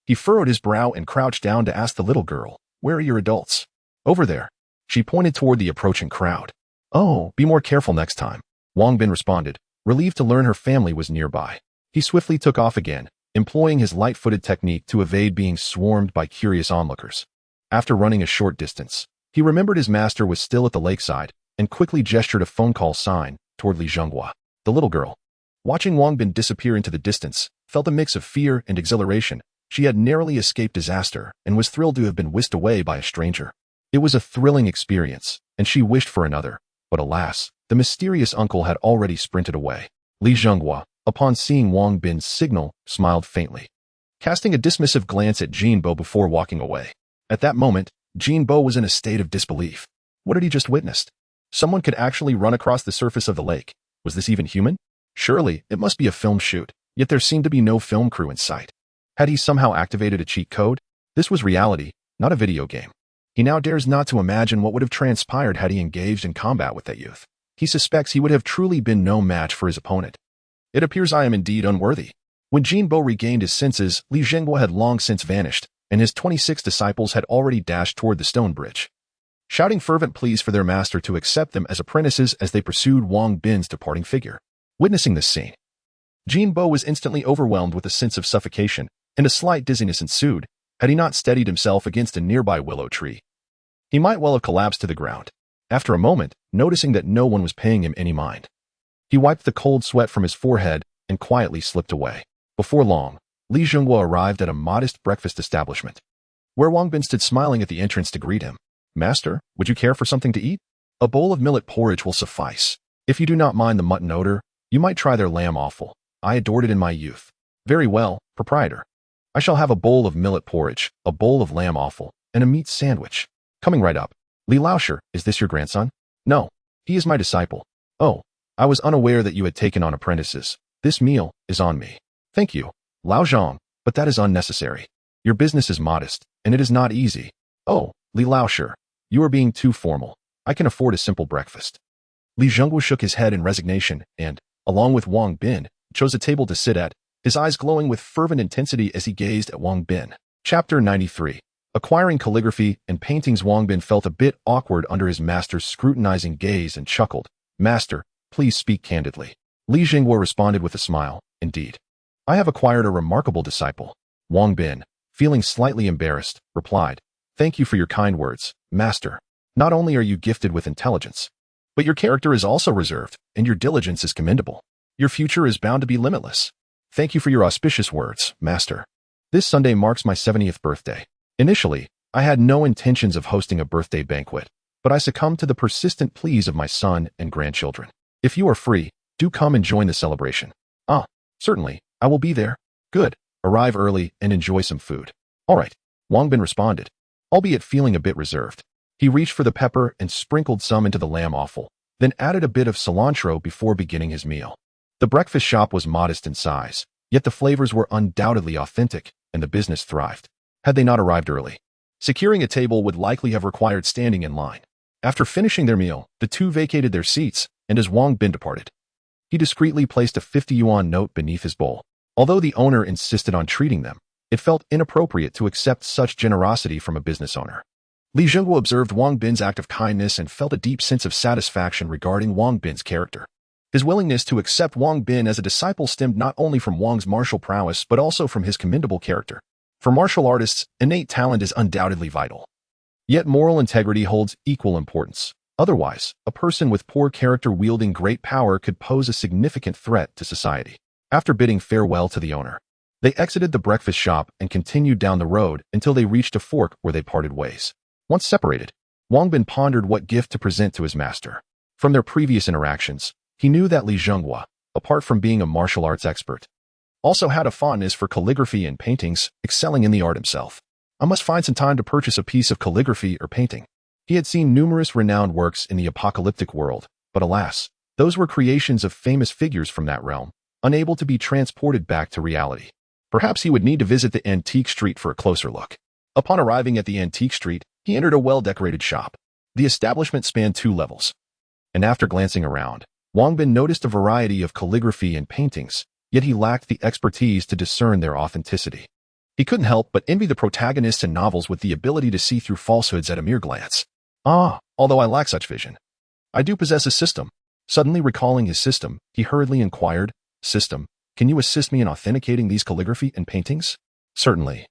he furrowed his brow and crouched down to ask the little girl, "Where are your adults?" "Over there." She pointed toward the approaching crowd. "Oh, be more careful next time," Wang Bin responded, relieved to learn her family was nearby. He swiftly took off again, employing his light-footed technique to evade being swarmed by curious onlookers. After running a short distance, he remembered his master was still at the lakeside and quickly gestured a phone call sign toward Li Jinghua. The little girl, watching Wang Bin disappear into the distance, felt a mix of fear and exhilaration. She had narrowly escaped disaster and was thrilled to have been whisked away by a stranger. It was a thrilling experience, and she wished for another, but alas, the mysterious uncle had already sprinted away. Li Jinghua, upon seeing Wang Bin's signal, smiled faintly, casting a dismissive glance at Jin Bo before walking away. At that moment, Jin Bo was in a state of disbelief. What had he just witnessed? Someone could actually run across the surface of the lake. Was this even human? Surely, it must be a film shoot, yet there seemed to be no film crew in sight. Had he somehow activated a cheat code? This was reality, not a video game. He now dares not to imagine what would have transpired had he engaged in combat with that youth. He suspects he would have truly been no match for his opponent. It appears I am indeed unworthy. When Jin Bo regained his senses, Li Jinghua had long since vanished, and his 26 disciples had already dashed toward the stone bridge, shouting fervent pleas for their master to accept them as apprentices as they pursued Wang Bin's departing figure. Witnessing this scene, Jin Bo was instantly overwhelmed with a sense of suffocation, and a slight dizziness ensued. Had he not steadied himself against a nearby willow tree, he might well have collapsed to the ground. After a moment, noticing that no one was paying him any mind, he wiped the cold sweat from his forehead and quietly slipped away. Before long, Li Zhenghua arrived at a modest breakfast establishment, where Wang Bin stood smiling at the entrance to greet him. Master, would you care for something to eat? A bowl of millet porridge will suffice. If you do not mind the mutton odor, you might try their lamb offal. I adored it in my youth. Very well, proprietor. I shall have a bowl of millet porridge, a bowl of lamb offal, and a meat sandwich. Coming right up. Li Laosher, is this your grandson? No, he is my disciple. Oh, I was unaware that you had taken on apprentices. This meal is on me. Thank you, Lao Zhang, but that is unnecessary. Your business is modest, and it is not easy. Oh, Li Laosher, you are being too formal. I can afford a simple breakfast. Li Zhenghua shook his head in resignation and, along with Wang Bin, chose a table to sit at, his eyes glowing with fervent intensity as he gazed at Wang Bin. Chapter 93. Acquiring calligraphy and paintings. Wang Bin felt a bit awkward under his master's scrutinizing gaze and chuckled. Master, please speak candidly. Li Zhenghua responded with a smile. Indeed. I have acquired a remarkable disciple. Wang Bin, feeling slightly embarrassed, replied. Thank you for your kind words, master. Not only are you gifted with intelligence, but your character is also reserved, and your diligence is commendable. Your future is bound to be limitless. Thank you for your auspicious words, master. This Sunday marks my 70th birthday. Initially, I had no intentions of hosting a birthday banquet, but I succumbed to the persistent pleas of my son and grandchildren. If you are free, do come and join the celebration. Ah, certainly, I will be there. Good, arrive early and enjoy some food. All right, Wang Bin responded, albeit feeling a bit reserved. He reached for the pepper and sprinkled some into the lamb offal, then added a bit of cilantro before beginning his meal. The breakfast shop was modest in size, yet the flavors were undoubtedly authentic, and the business thrived. Had they not arrived early, securing a table would likely have required standing in line. After finishing their meal, the two vacated their seats, and as Wang Bin departed, he discreetly placed a 50 yuan note beneath his bowl. Although the owner insisted on treating them, it felt inappropriate to accept such generosity from a business owner. Li Zhenghua observed Wang Bin's act of kindness and felt a deep sense of satisfaction regarding Wang Bin's character. His willingness to accept Wang Bin as a disciple stemmed not only from Wang's martial prowess but also from his commendable character. For martial artists, innate talent is undoubtedly vital. Yet moral integrity holds equal importance. Otherwise, a person with poor character wielding great power could pose a significant threat to society. After bidding farewell to the owner, they exited the breakfast shop and continued down the road until they reached a fork where they parted ways. Once separated, Wang Bin pondered what gift to present to his master. From their previous interactions, he knew that Li Zhenghua, apart from being a martial arts expert, also had a fondness for calligraphy and paintings, excelling in the art himself. I must find some time to purchase a piece of calligraphy or painting. He had seen numerous renowned works in the apocalyptic world, but alas, those were creations of famous figures from that realm, unable to be transported back to reality. Perhaps he would need to visit the antique street for a closer look. Upon arriving at the antique street, he entered a well-decorated shop. The establishment spanned 2 levels, and after glancing around, Wang Bin noticed a variety of calligraphy and paintings, yet he lacked the expertise to discern their authenticity. He couldn't help but envy the protagonists in novels with the ability to see through falsehoods at a mere glance. Although I lack such vision, I do possess a system. Suddenly recalling his system, he hurriedly inquired, System, can you assist me in authenticating these calligraphy and paintings? Certainly.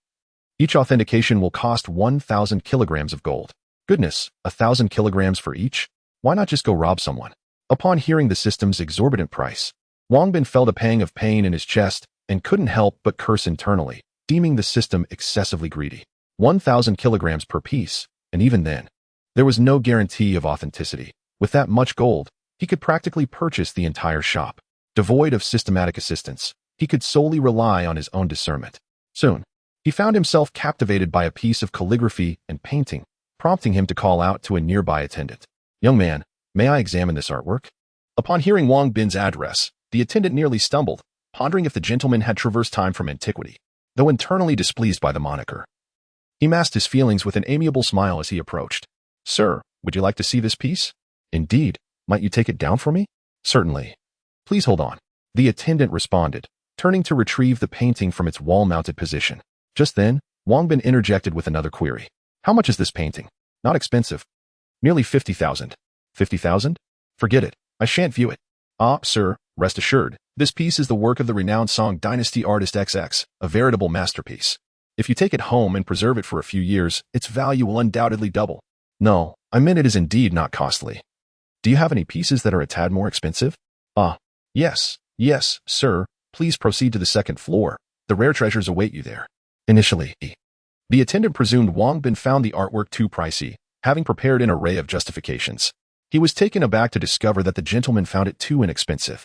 Each authentication will cost 1,000 kilograms of gold. Goodness, 1,000 kilograms for each? Why not just go rob someone? Upon hearing the system's exorbitant price, Wang Bin felt a pang of pain in his chest and couldn't help but curse internally, deeming the system excessively greedy. 1,000 kilograms per piece, and even then, there was no guarantee of authenticity. With that much gold, he could practically purchase the entire shop. Devoid of systematic assistance, he could solely rely on his own discernment. Soon, he found himself captivated by a piece of calligraphy and painting, prompting him to call out to a nearby attendant. Young man, may I examine this artwork? Upon hearing Wang Bin's address, the attendant nearly stumbled, pondering if the gentleman had traversed time from antiquity. Though internally displeased by the moniker, he masked his feelings with an amiable smile as he approached. Sir, would you like to see this piece? Indeed. Might you take it down for me? Certainly. Please hold on. The attendant responded, turning to retrieve the painting from its wall-mounted position. Just then, Wang Bin interjected with another query. How much is this painting? Not expensive. Nearly 50,000. 50,000? Forget it. I shan't view it. Sir, rest assured, this piece is the work of the renowned Song Dynasty artist XX, a veritable masterpiece. If you take it home and preserve it for a few years, its value will undoubtedly double. No, I meant it is indeed not costly. Do you have any pieces that are a tad more expensive? Yes, sir, Please proceed to the second floor. The rare treasures await you there. Initially, the attendant presumed Wang Bin found the artwork too pricey, having prepared an array of justifications. He was taken aback to discover that the gentleman found it too inexpensive.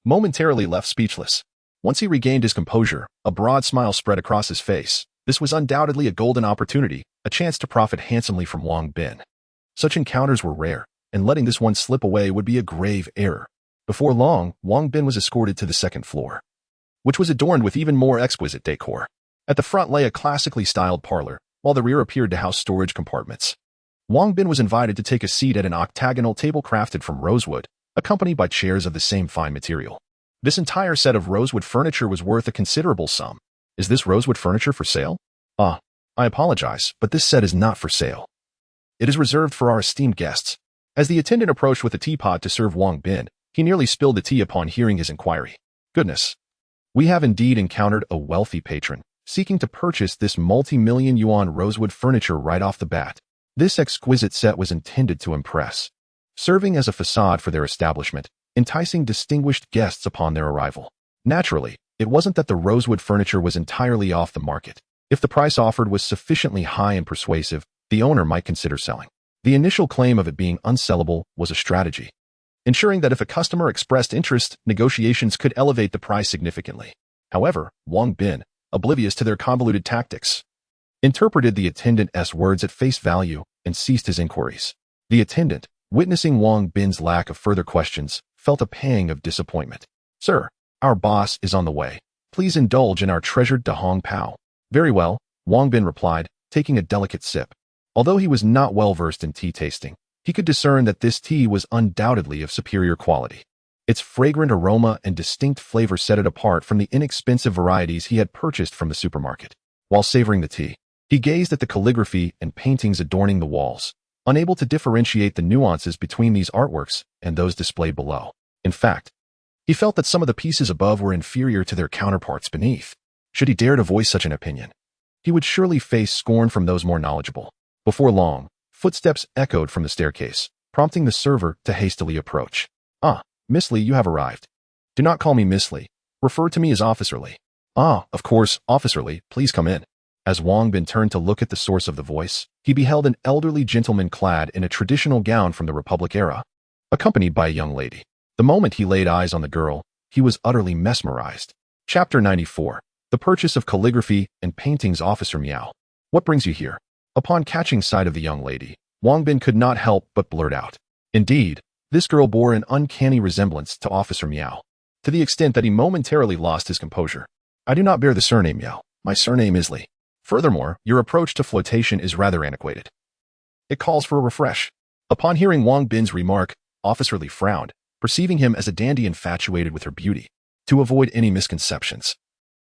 Momentarily left speechless. Once he regained his composure, a broad smile spread across his face. This was undoubtedly a golden opportunity, a chance to profit handsomely from Wang Bin. Such encounters were rare, and letting this one slip away would be a grave error. Before long, Wang Bin was escorted to the second floor, which was adorned with even more exquisite decor. At the front lay a classically styled parlor, while the rear appeared to house storage compartments. Wang Bin was invited to take a seat at an octagonal table crafted from rosewood, accompanied by chairs of the same fine material. This entire set of rosewood furniture was worth a considerable sum. Is this rosewood furniture for sale? I apologize, but this set is not for sale. It is reserved for our esteemed guests. As the attendant approached with a teapot to serve Wang Bin, he nearly spilled the tea upon hearing his inquiry. Goodness. We have indeed encountered a wealthy patron, seeking to purchase this multi-million yuan rosewood furniture right off the bat. This exquisite set was intended to impress, serving as a facade for their establishment, enticing distinguished guests upon their arrival. Naturally, it wasn't that the rosewood furniture was entirely off the market. If the price offered was sufficiently high and persuasive, the owner might consider selling. The initial claim of it being unsellable was a strategy, ensuring that if a customer expressed interest, negotiations could elevate the price significantly. However, Wang Bin, oblivious to their convoluted tactics, interpreted the attendant's words at face value and ceased his inquiries. The attendant, witnessing Wang Bin's lack of further questions, felt a pang of disappointment. Sir, our boss is on the way. Please indulge in our treasured Dahong Pao. Very well, Wang Bin replied, taking a delicate sip. Although he was not well versed in tea tasting, he could discern that this tea was undoubtedly of superior quality. Its fragrant aroma and distinct flavor set it apart from the inexpensive varieties he had purchased from the supermarket. While savoring the tea, he gazed at the calligraphy and paintings adorning the walls, unable to differentiate the nuances between these artworks and those displayed below. In fact, he felt that some of the pieces above were inferior to their counterparts beneath. Should he dare to voice such an opinion, he would surely face scorn from those more knowledgeable. Before long, footsteps echoed from the staircase, prompting the server to hastily approach. Ah, Miss Lee, you have arrived. Do not call me Miss Lee. Refer to me as Officer Lee. Ah, of course, Officer Lee, please come in. As Wang Bin turned to look at the source of the voice, he beheld an elderly gentleman clad in a traditional gown from the Republic era, accompanied by a young lady. The moment he laid eyes on the girl, he was utterly mesmerized. Chapter 94. The Purchase of Calligraphy and Paintings. Officer Miao. What brings you here? Upon catching sight of the young lady, Wang Bin could not help but blurt out. Indeed, this girl bore an uncanny resemblance to Officer Miao, to the extent that he momentarily lost his composure. I do not bear the surname Miao. My surname is Li. Furthermore, your approach to flirtation is rather antiquated. It calls for a refresh. Upon hearing Wang Bin's remark, Officer Li frowned, perceiving him as a dandy infatuated with her beauty. To avoid any misconceptions,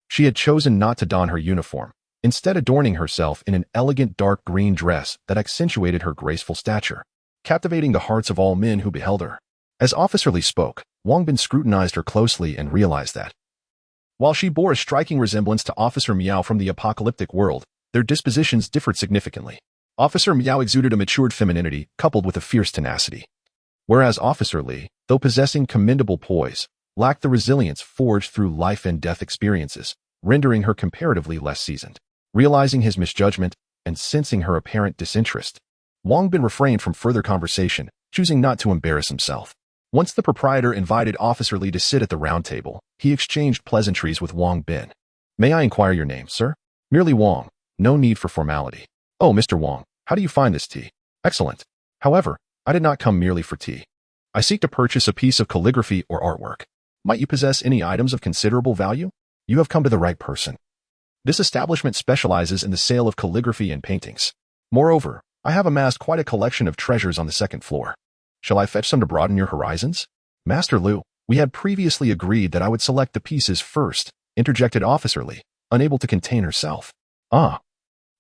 she had chosen not to don her uniform, instead adorning herself in an elegant dark green dress that accentuated her graceful stature, captivating the hearts of all men who beheld her. As Officer Lee spoke, Wang Bin scrutinized her closely and realized that, while she bore a striking resemblance to Officer Miao from the apocalyptic world, their dispositions differed significantly. Officer Miao exuded a matured femininity coupled with a fierce tenacity, whereas Officer Lee, though possessing commendable poise, lacked the resilience forged through life and death experiences, rendering her comparatively less seasoned. Realizing his misjudgment and sensing her apparent disinterest, Wang Bin refrained from further conversation, choosing not to embarrass himself. Once the proprietor invited Officer Lee to sit at the round table, he exchanged pleasantries with Wang Bin. May I inquire your name, sir? Merely Wang. No need for formality. Oh, Mr. Wang, how do you find this tea? Excellent. However, I did not come merely for tea. I seek to purchase a piece of calligraphy or artwork. Might you possess any items of considerable value? You have come to the right person. This establishment specializes in the sale of calligraphy and paintings. Moreover, I have amassed quite a collection of treasures on the second floor. Shall I fetch some to broaden your horizons? Master Liu, we had previously agreed that I would select the pieces first, interjected Officer Lee, unable to contain herself. Ah,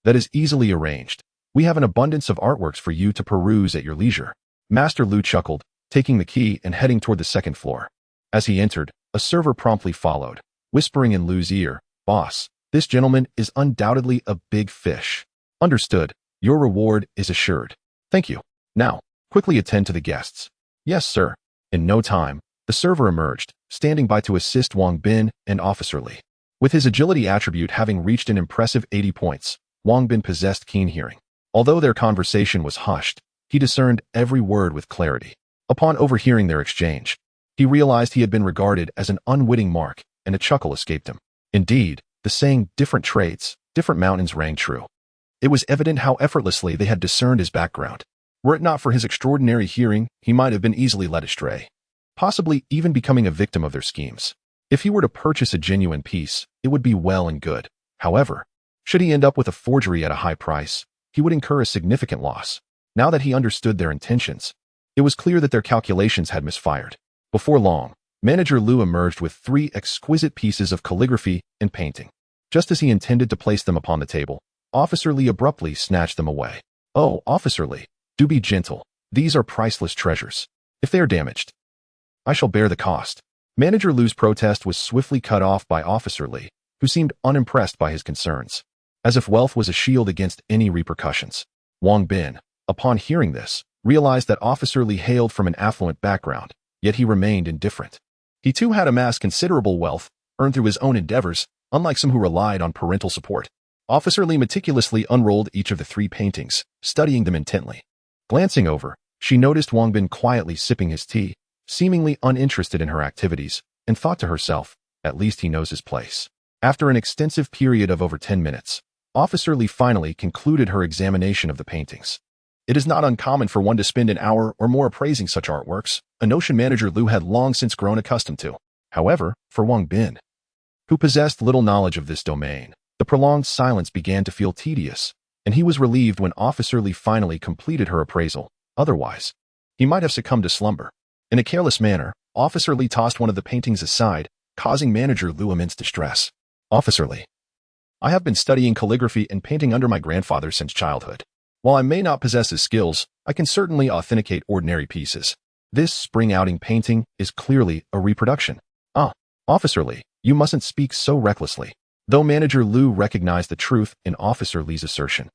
that is easily arranged. We have an abundance of artworks for you to peruse at your leisure. Master Liu chuckled, taking the key and heading toward the second floor. As he entered, a server promptly followed, whispering in Liu's ear, Boss, this gentleman is undoubtedly a big fish. Understood. Your reward is assured. Thank you. Now, quickly attend to the guests. Yes, sir. In no time, the server emerged, standing by to assist Wang Bin and Officer Li. With his agility attribute having reached an impressive 80 points, Wang Bin possessed keen hearing. Although their conversation was hushed, he discerned every word with clarity. Upon overhearing their exchange, he realized he had been regarded as an unwitting mark, and a chuckle escaped him. Indeed, the saying, different traits, different mountains, rang true. It was evident how effortlessly they had discerned his background. Were it not for his extraordinary hearing, he might have been easily led astray, possibly even becoming a victim of their schemes. If he were to purchase a genuine piece, it would be well and good. However, should he end up with a forgery at a high price, he would incur a significant loss. Now that he understood their intentions, it was clear that their calculations had misfired. Before long, Manager Lu emerged with 3 exquisite pieces of calligraphy and painting. Just as he intended to place them upon the table, Officer Li abruptly snatched them away. "Oh, Officer Li, do be gentle. These are priceless treasures. If they are damaged, I shall bear the cost." Manager Lu's protest was swiftly cut off by Officer Li, who seemed unimpressed by his concerns. As if wealth was a shield against any repercussions. Wang Bin, upon hearing this, realized that Officer Li hailed from an affluent background, yet he remained indifferent. He too had amassed considerable wealth, earned through his own endeavors, unlike some who relied on parental support. Officer Li meticulously unrolled each of the 3 paintings, studying them intently. Glancing over, she noticed Wang Bin quietly sipping his tea, seemingly uninterested in her activities, and thought to herself, at least he knows his place. After an extensive period of over 10 minutes, Officer Li finally concluded her examination of the paintings. It is not uncommon for one to spend an hour or more appraising such artworks, a notion Manager Lu had long since grown accustomed to. However, for Wang Bin, who possessed little knowledge of this domain, the prolonged silence began to feel tedious, and he was relieved when Officer Li finally completed her appraisal. Otherwise, he might have succumbed to slumber. In a careless manner, Officer Li tossed one of the paintings aside, causing Manager Lu immense distress. "Officer Li, I have been studying calligraphy and painting under my grandfather since childhood. While I may not possess his skills, I can certainly authenticate ordinary pieces. This spring outing painting is clearly a reproduction." "Ah, Officer Li, you mustn't speak so recklessly." Though Manager Lu recognized the truth in Officer Li's assertion,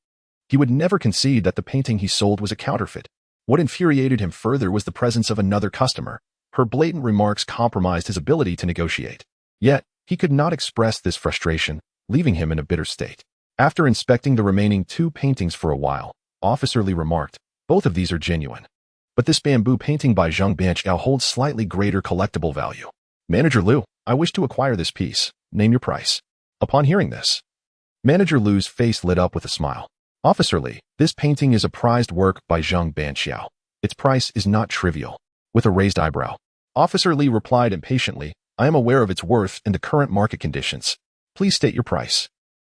he would never concede that the painting he sold was a counterfeit. What infuriated him further was the presence of another customer. Her blatant remarks compromised his ability to negotiate. Yet, he could not express this frustration, leaving him in a bitter state. After inspecting the remaining 2 paintings for a while, Officer Li remarked, "Both of these are genuine. But this bamboo painting by Zhang Betrayal holds slightly greater collectible value. Manager Lu, I wish to acquire this piece. Name your price." Upon hearing this, Manager Lu's face lit up with a smile. "Officer Li, this painting is a prized work by Zhang Betrayal. Its price is not trivial." With a raised eyebrow, Officer Li replied impatiently, "I am aware of its worth and the current market conditions. Please state your price."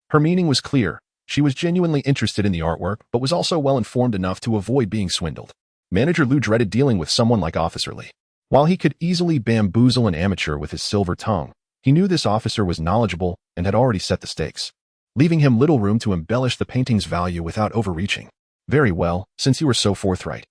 Her meaning was clear. She was genuinely interested in the artwork, but was also well informed enough to avoid being swindled. Manager Lu dreaded dealing with someone like Officer Li. While he could easily bamboozle an amateur with his silver tongue, he knew this officer was knowledgeable and had already set the stakes, leaving him little room to embellish the painting's value without overreaching. "Very well, since you are so forthright.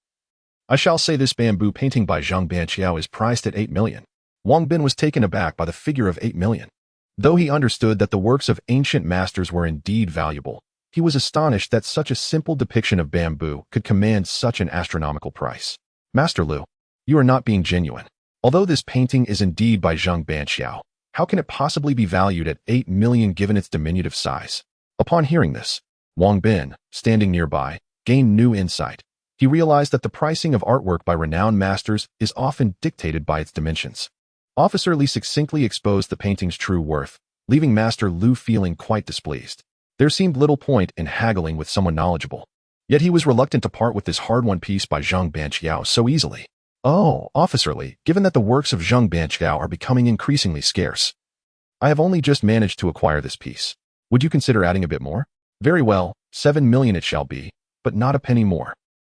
I shall say this bamboo painting by Zhang Betrayal is priced at 8 million. Wang Bin was taken aback by the figure of 8 million. Though he understood that the works of ancient masters were indeed valuable, he was astonished that such a simple depiction of bamboo could command such an astronomical price. "Master Lu, you are not being genuine. Although this painting is indeed by Zhang Betrayal, how can it possibly be valued at 8 million given its diminutive size?" Upon hearing this, Wang Bin, standing nearby, gained new insight. He realized that the pricing of artwork by renowned masters is often dictated by its dimensions. Officer Li succinctly exposed the painting's true worth, leaving Master Lu feeling quite displeased. There seemed little point in haggling with someone knowledgeable. Yet he was reluctant to part with this hard-won piece by Zhang Betrayal so easily. "Oh, Officer Li, given that the works of Zhang Betrayal are becoming increasingly scarce, I have only just managed to acquire this piece. Would you consider adding a bit more?" "Very well, 7 million it shall be, but not a penny more."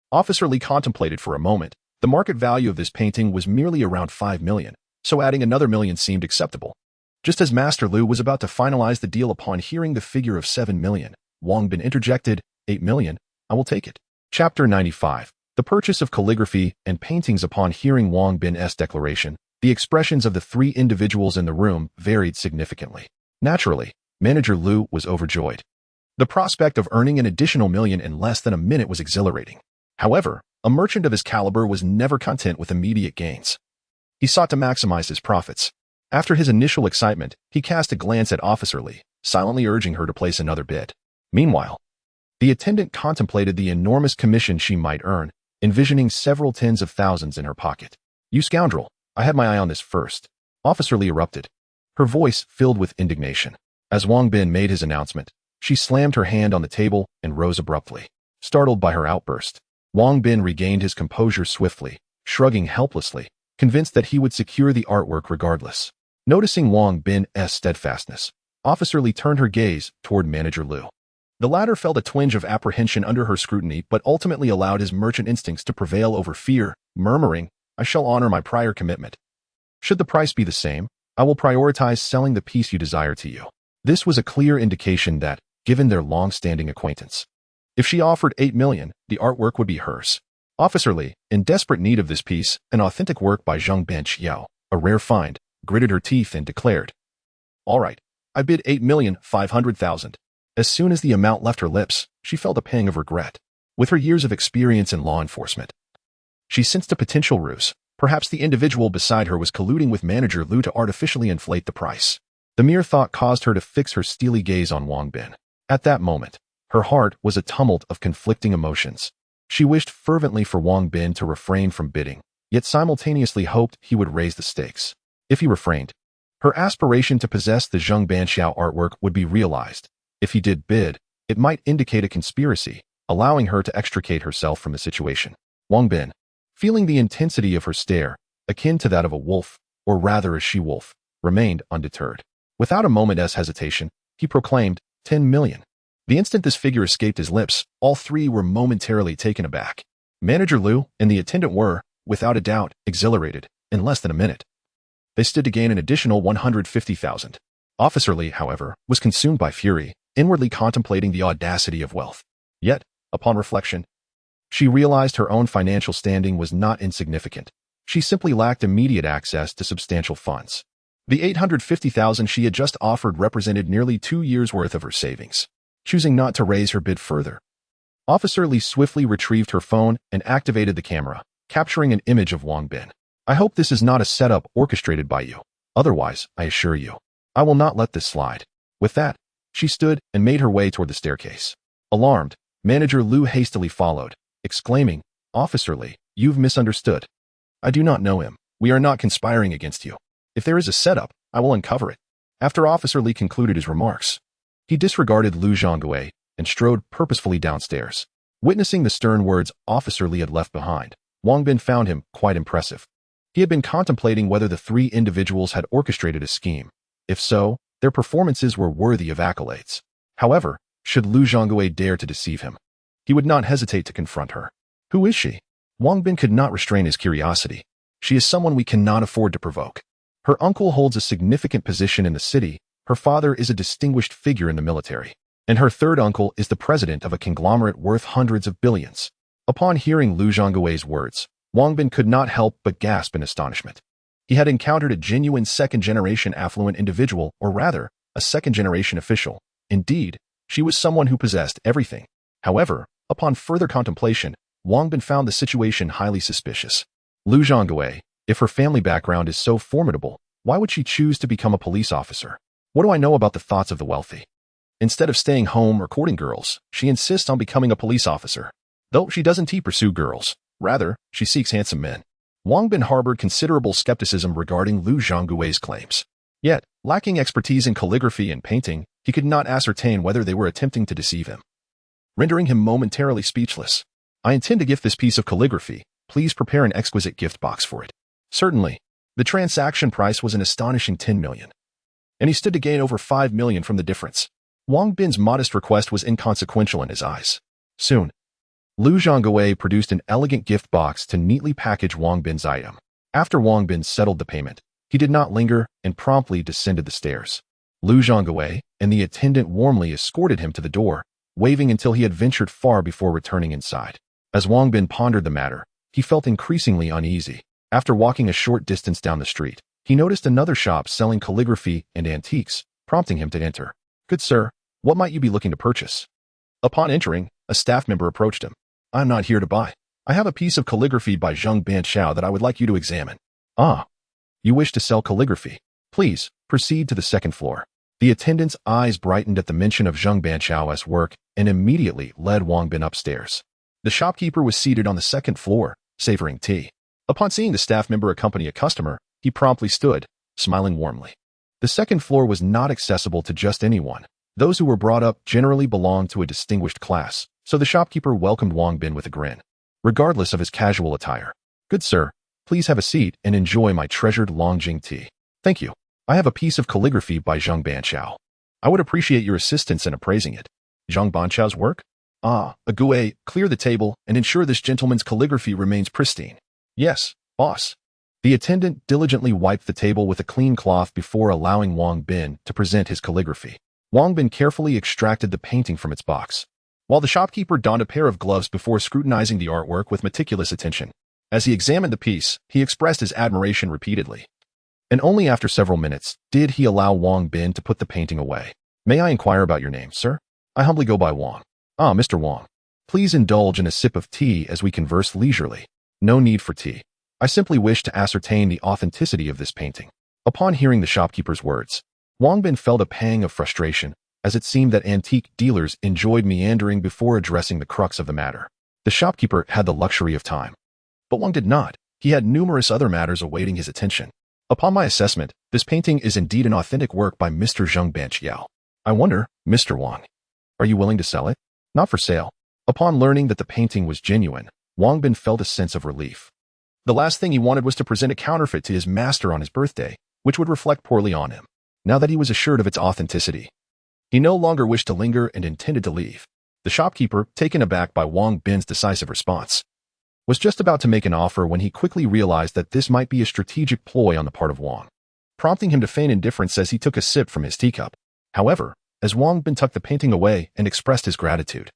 Officer Li contemplated for a moment. The market value of this painting was merely around 5 million, so adding another million seemed acceptable. Just as Master Lu was about to finalize the deal upon hearing the figure of 7 million, Wang Bin interjected, 8 million, I will take it. Chapter 95. The purchase of calligraphy and paintings. Upon hearing Wang Bin's declaration, the expressions of the 3 individuals in the room varied significantly. Naturally, Manager Lu was overjoyed. The prospect of earning an additional million in less than a minute was exhilarating. However, a merchant of his caliber was never content with immediate gains. He sought to maximize his profits. After his initial excitement, he cast a glance at Officer Li, silently urging her to place another bid. Meanwhile, the attendant contemplated the enormous commission she might earn, envisioning several tens of thousands in her pocket. "You scoundrel, I had my eye on this first," Officer Li erupted, her voice filled with indignation. As Wang Bin made his announcement, she slammed her hand on the table and rose abruptly. Startled by her outburst, Wang Bin regained his composure swiftly, shrugging helplessly, convinced that he would secure the artwork regardless. Noticing Wang Bin's steadfastness, Officer Li turned her gaze toward Manager Lu. The latter felt a twinge of apprehension under her scrutiny but ultimately allowed his merchant instincts to prevail over fear, murmuring, "I shall honor my prior commitment. Should the price be the same, I will prioritize selling the piece you desire to you." This was a clear indication that, given their long-standing acquaintance, if she offered 8 million, the artwork would be hers. Officer Li, in desperate need of this piece, an authentic work by Zhang Benqiao, a rare find, gritted her teeth and declared, "All right, I bid 8,500,000. As soon as the amount left her lips, she felt a pang of regret. With her years of experience in law enforcement, she sensed a potential ruse. Perhaps the individual beside her was colluding with Manager Lu to artificially inflate the price. The mere thought caused her to fix her steely gaze on Wang Bin. At that moment, her heart was a tumult of conflicting emotions. She wished fervently for Wang Bin to refrain from bidding, yet simultaneously hoped he would raise the stakes. If he refrained, her aspiration to possess the Zhang Banxiao artwork would be realized. If he did bid, it might indicate a conspiracy, allowing her to extricate herself from the situation. Wang Bin, feeling the intensity of her stare, akin to that of a wolf, or rather a she-wolf, remained undeterred. Without a moment's hesitation, he proclaimed, 10 million. The instant this figure escaped his lips, all three were momentarily taken aback. Manager Lu and the attendant were, without a doubt, exhilarated. In less than a minute, they stood to gain an additional 150,000. Officer Li, however, was consumed by fury, inwardly contemplating the audacity of wealth. Yet, upon reflection, she realized her own financial standing was not insignificant. She simply lacked immediate access to substantial funds. The 850,000 she had just offered represented nearly 2 years' worth of her savings. Choosing not to raise her bid further, Officer Li swiftly retrieved her phone and activated the camera, capturing an image of Wang Bin. "I hope this is not a setup orchestrated by you. Otherwise, I assure you, I will not let this slide." With that, she stood and made her way toward the staircase. Alarmed, Manager Lu hastily followed, exclaiming, "Officer Li, you've misunderstood. I do not know him. We are not conspiring against you. If there is a setup, I will uncover it." After Officer Li concluded his remarks, he disregarded Lu Zhonggui and strode purposefully downstairs. Witnessing the stern words Officer Li had left behind, Wang Bin found him quite impressive. He had been contemplating whether the three individuals had orchestrated a scheme. If so, their performances were worthy of accolades. However, should Lu Zhonggui dare to deceive him, he would not hesitate to confront her. Who is she? Wang Bin could not restrain his curiosity. She is someone we cannot afford to provoke. Her uncle holds a significant position in the city, her father is a distinguished figure in the military, and her third uncle is the president of a conglomerate worth hundreds of billions. Upon hearing Lu Zhonggui's words, Wang Bin could not help but gasp in astonishment. He had encountered a genuine second-generation affluent individual, or rather, a second-generation official. Indeed, she was someone who possessed everything. However, upon further contemplation, Wang Bin found the situation highly suspicious. Lu Zhonggui, if her family background is so formidable, why would she choose to become a police officer? What do I know about the thoughts of the wealthy? Instead of staying home or courting girls, she insists on becoming a police officer. Though she doesn't pursue girls, rather, she seeks handsome men. Wang Bin harbored considerable skepticism regarding Lu Zhonggui's claims. Yet, lacking expertise in calligraphy and painting, he could not ascertain whether they were attempting to deceive him, rendering him momentarily speechless. "I intend to gift this piece of calligraphy. Please prepare an exquisite gift box for it." Certainly. The transaction price was an astonishing 10 million. And he stood to gain over 5 million from the difference. Wang Bin's modest request was inconsequential in his eyes. Soon, Lu Zhonggui produced an elegant gift box to neatly package Wang Bin's item. After Wang Bin settled the payment, he did not linger and promptly descended the stairs. Lu Zhonggui and the attendant warmly escorted him to the door, waving until he had ventured far before returning inside. As Wang Bin pondered the matter, he felt increasingly uneasy. After walking a short distance down the street, he noticed another shop selling calligraphy and antiques, prompting him to enter. "Good sir, what might you be looking to purchase?" Upon entering, a staff member approached him. "I'm not here to buy. I have a piece of calligraphy by Zhang Banxiao that I would like you to examine." "Ah, you wish to sell calligraphy?" Please, proceed to the second floor. The attendant's eyes brightened at the mention of Zhang Banqiao's work and immediately led Wang Bin upstairs. The shopkeeper was seated on the second floor, savoring tea. Upon seeing the staff member accompany a customer, he promptly stood, smiling warmly. The second floor was not accessible to just anyone. Those who were brought up generally belonged to a distinguished class, so the shopkeeper welcomed Wang Bin with a grin, regardless of his casual attire. Good sir, please have a seat and enjoy my treasured Longjing tea. Thank you. I have a piece of calligraphy by Zhang Banqiao. I would appreciate your assistance in appraising it. Zhang Banqiao's work? Ah, Ague, clear the table and ensure this gentleman's calligraphy remains pristine. Yes, boss. The attendant diligently wiped the table with a clean cloth before allowing Wang Bin to present his calligraphy. Wang Bin carefully extracted the painting from its box, while the shopkeeper donned a pair of gloves before scrutinizing the artwork with meticulous attention. As he examined the piece, he expressed his admiration repeatedly. And only after several minutes did he allow Wang Bin to put the painting away. May I inquire about your name, sir? I humbly go by Wang. Ah, Mr. Wang. Please indulge in a sip of tea as we converse leisurely. No need for tea. I simply wish to ascertain the authenticity of this painting. Upon hearing the shopkeeper's words, Wang Bin felt a pang of frustration, as it seemed that antique dealers enjoyed meandering before addressing the crux of the matter. The shopkeeper had the luxury of time, but Wang did not. He had numerous other matters awaiting his attention. Upon my assessment, this painting is indeed an authentic work by Mr. Zhang Banqiao. I wonder, Mr. Wang, are you willing to sell it? Not for sale. Upon learning that the painting was genuine, Wang Bin felt a sense of relief. The last thing he wanted was to present a counterfeit to his master on his birthday, which would reflect poorly on him. Now that he was assured of its authenticity, he no longer wished to linger and intended to leave. The shopkeeper, taken aback by Wang Bin's decisive response, was just about to make an offer when he quickly realized that this might be a strategic ploy on the part of Wang, prompting him to feign indifference as he took a sip from his teacup. However, as Wang Bin tucked the painting away and expressed his gratitude,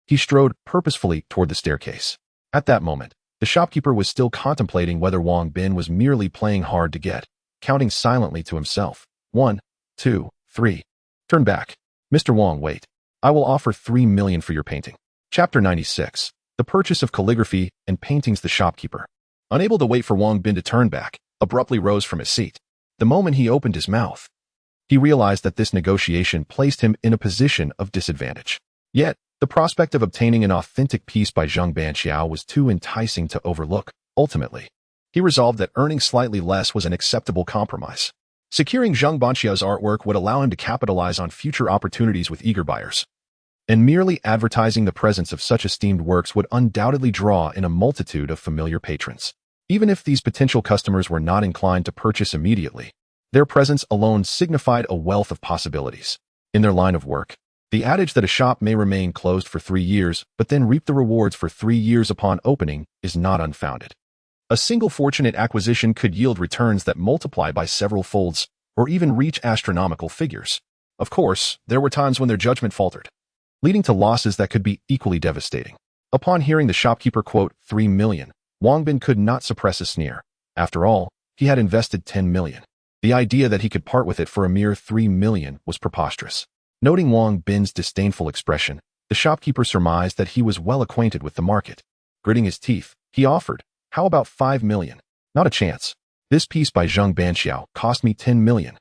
he strode purposefully toward the staircase. At that moment, the shopkeeper was still contemplating whether Wang Bin was merely playing hard to get, counting silently to himself. 1, 2, 3. Turn back. Mr. Wang, wait. I will offer 3 million for your painting. Chapter 96. The purchase of calligraphy and paintings. The shopkeeper, unable to wait for Wang Bin to turn back, abruptly rose from his seat. The moment he opened his mouth, he realized that this negotiation placed him in a position of disadvantage. Yet, the prospect of obtaining an authentic piece by Zhang Banqiao was too enticing to overlook. Ultimately, he resolved that earning slightly less was an acceptable compromise. Securing Zhang Banqiao's artwork would allow him to capitalize on future opportunities with eager buyers, and merely advertising the presence of such esteemed works would undoubtedly draw in a multitude of familiar patrons. Even if these potential customers were not inclined to purchase immediately, their presence alone signified a wealth of possibilities. In their line of work, the adage that a shop may remain closed for 3 years but then reap the rewards for 3 years upon opening is not unfounded. A single fortunate acquisition could yield returns that multiply by several folds or even reach astronomical figures. Of course, there were times when their judgment faltered, leading to losses that could be equally devastating. Upon hearing the shopkeeper quote 3 million, Wang Bin could not suppress a sneer. After all, he had invested 10 million. The idea that he could part with it for a mere 3 million was preposterous. Noting Wang Bin's disdainful expression, the shopkeeper surmised that he was well acquainted with the market. Gritting his teeth, he offered, "How about 5 million? Not a chance. This piece by Zhang Banqiao cost me 10 million.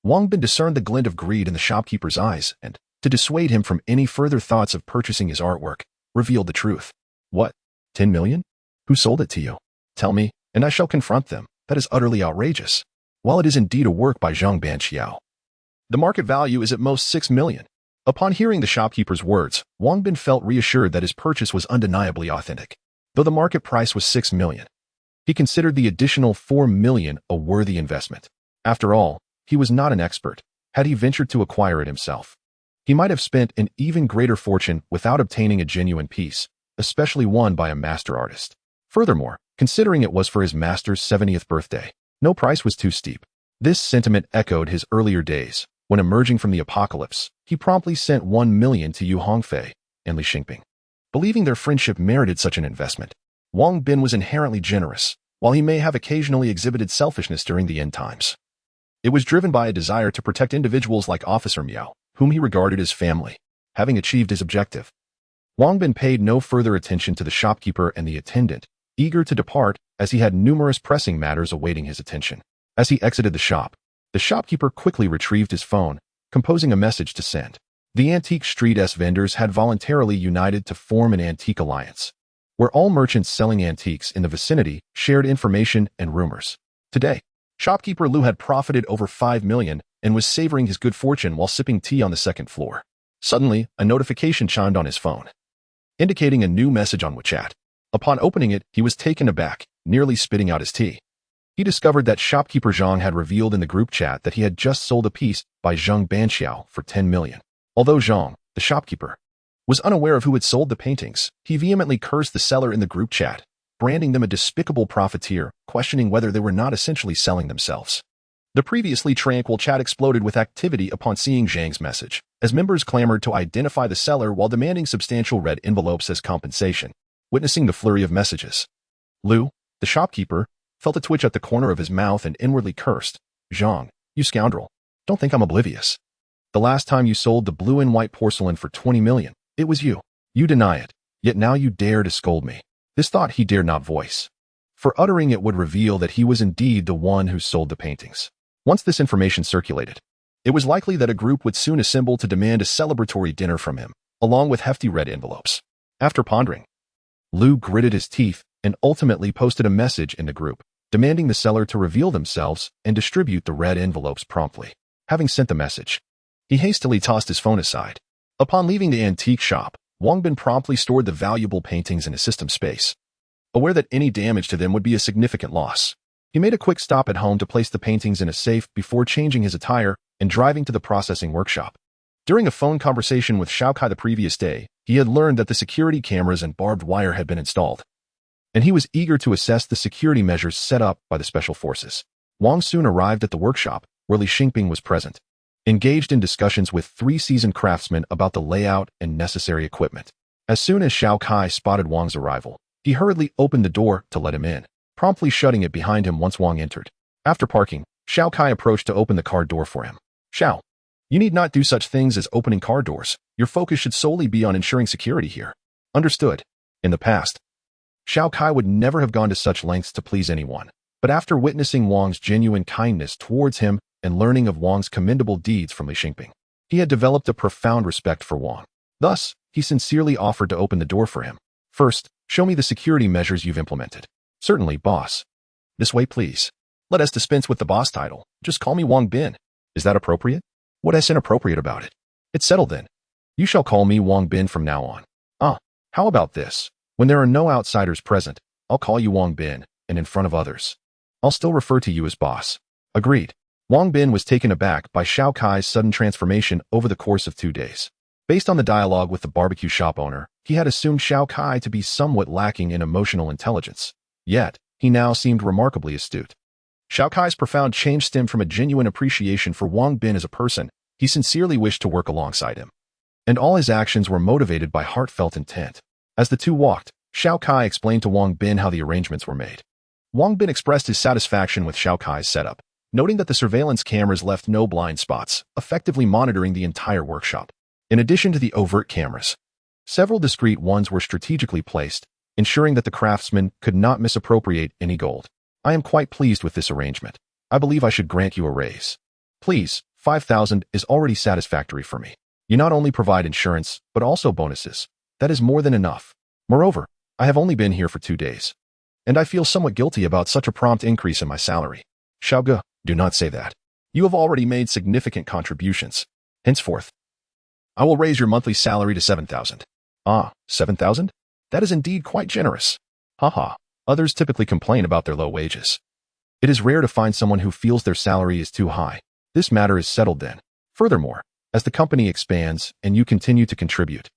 Wang Bin discerned the glint of greed in the shopkeeper's eyes and, to dissuade him from any further thoughts of purchasing his artwork, revealed the truth. What? 10 million? Who sold it to you? Tell me, and I shall confront them. That is utterly outrageous. While it is indeed a work by Zhang Banqiao, the market value is at most 6 million. Upon hearing the shopkeeper's words, Wang Bin felt reassured that his purchase was undeniably authentic. Though the market price was 6 million, he considered the additional 4 million a worthy investment. After all, he was not an expert. Had he ventured to acquire it himself, he might have spent an even greater fortune without obtaining a genuine piece, especially one by a master artist. Furthermore, considering it was for his master's 70th birthday, no price was too steep. This sentiment echoed his earlier days, when emerging from the apocalypse, he promptly sent 1 million to Yu Hongfei and Li Xingping. Believing their friendship merited such an investment, Wang Bin was inherently generous, while he may have occasionally exhibited selfishness during the end times. It was driven by a desire to protect individuals like Officer Miao, whom he regarded as family. Having achieved his objective, Wang Bin paid no further attention to the shopkeeper and the attendant, eager to depart as he had numerous pressing matters awaiting his attention. As he exited the shop, The shopkeeper quickly retrieved his phone, composing a message to send. The antique street vendors had voluntarily united to form an antique alliance, where all merchants selling antiques in the vicinity shared information and rumors. Today, shopkeeper Lu had profited over 5 million and was savoring his good fortune while sipping tea on the second floor. Suddenly, a notification chimed on his phone, indicating a new message on WeChat. Upon opening it, he was taken aback, nearly spitting out his tea. He discovered that shopkeeper Zhang had revealed in the group chat that he had just sold a piece by Zhang Banxiao for 10 million. Although Zhang, the shopkeeper, was unaware of who had sold the paintings, he vehemently cursed the seller in the group chat, branding them a despicable profiteer, questioning whether they were not essentially selling themselves. The previously tranquil chat exploded with activity upon seeing Zhang's message, as members clamored to identify the seller while demanding substantial red envelopes as compensation. Witnessing the flurry of messages, Lu, the shopkeeper, felt a twitch at the corner of his mouth and inwardly cursed, "Zhang, you scoundrel. Don't think I'm oblivious. The last time you sold the blue and white porcelain for 20 million, it was you. You deny it, yet now you dare to scold me." This thought he dared not voice, for uttering it would reveal that he was indeed the one who sold the paintings. Once this information circulated, it was likely that a group would soon assemble to demand a celebratory dinner from him, along with hefty red envelopes. After pondering, Lu gritted his teeth and ultimately posted a message in the group, demanding the seller to reveal themselves and distribute the red envelopes promptly. Having sent the message, he hastily tossed his phone aside. Upon leaving the antique shop, Wang Bin promptly stored the valuable paintings in his system space, aware that any damage to them would be a significant loss. He made a quick stop at home to place the paintings in a safe before changing his attire and driving to the processing workshop. During a phone conversation with Zhao Kai the previous day, he had learned that the security cameras and barbed wire had been installed, and he was eager to assess the security measures set up by the special forces. Wang soon arrived at the workshop, where Li Xingping was present, engaged in discussions with 3 seasoned craftsmen about the layout and necessary equipment. As soon as Zhao Kai spotted Wang's arrival, he hurriedly opened the door to let him in, promptly shutting it behind him once Wang entered. After parking, Zhao Kai approached to open the car door for him. "Zhao, you need not do such things as opening car doors. Your focus should solely be on ensuring security here." Understood. In the past, Zhao Kai would never have gone to such lengths to please anyone, but after witnessing Wang's genuine kindness towards him and learning of Wang's commendable deeds from Li Xingping, he had developed a profound respect for Wang. Thus, he sincerely offered to open the door for him. "First, show me the security measures you've implemented." "Certainly, boss." "This way, please." "Let us dispense with the boss title. Just call me Wang Bin." "Is that appropriate?" "What is inappropriate about it?" "It's settled then. You shall call me Wang Bin from now on." "Ah, how about this? When there are no outsiders present, I'll call you Wang Bin, and in front of others, I'll still refer to you as boss." "Agreed." Wang Bin was taken aback by Zhao Kai's sudden transformation over the course of 2 days. Based on the dialogue with the barbecue shop owner, he had assumed Zhao Kai to be somewhat lacking in emotional intelligence. Yet, he now seemed remarkably astute. Zhao Kai's profound change stemmed from a genuine appreciation for Wang Bin as a person. He sincerely wished to work alongside him, and all his actions were motivated by heartfelt intent. As the two walked, Zhao Kai explained to Wang Bin how the arrangements were made. Wang Bin expressed his satisfaction with Zhao Kai's setup, noting that the surveillance cameras left no blind spots, effectively monitoring the entire workshop. In addition to the overt cameras, several discreet ones were strategically placed, ensuring that the craftsmen could not misappropriate any gold. "I am quite pleased with this arrangement. I believe I should grant you a raise." "Please, 5,000 is already satisfactory for me. You not only provide insurance, but also bonuses. That is more than enough. Moreover, I have only been here for 2 days, and I feel somewhat guilty about such a prompt increase in my salary." "Zhao Ge, do not say that. You have already made significant contributions. Henceforth, I will raise your monthly salary to 7,000. "Ah, 7,000? That is indeed quite generous." "Haha, others typically complain about their low wages. It is rare to find someone who feels their salary is too high. This matter is settled then. Furthermore, as the company expands and you continue to contribute,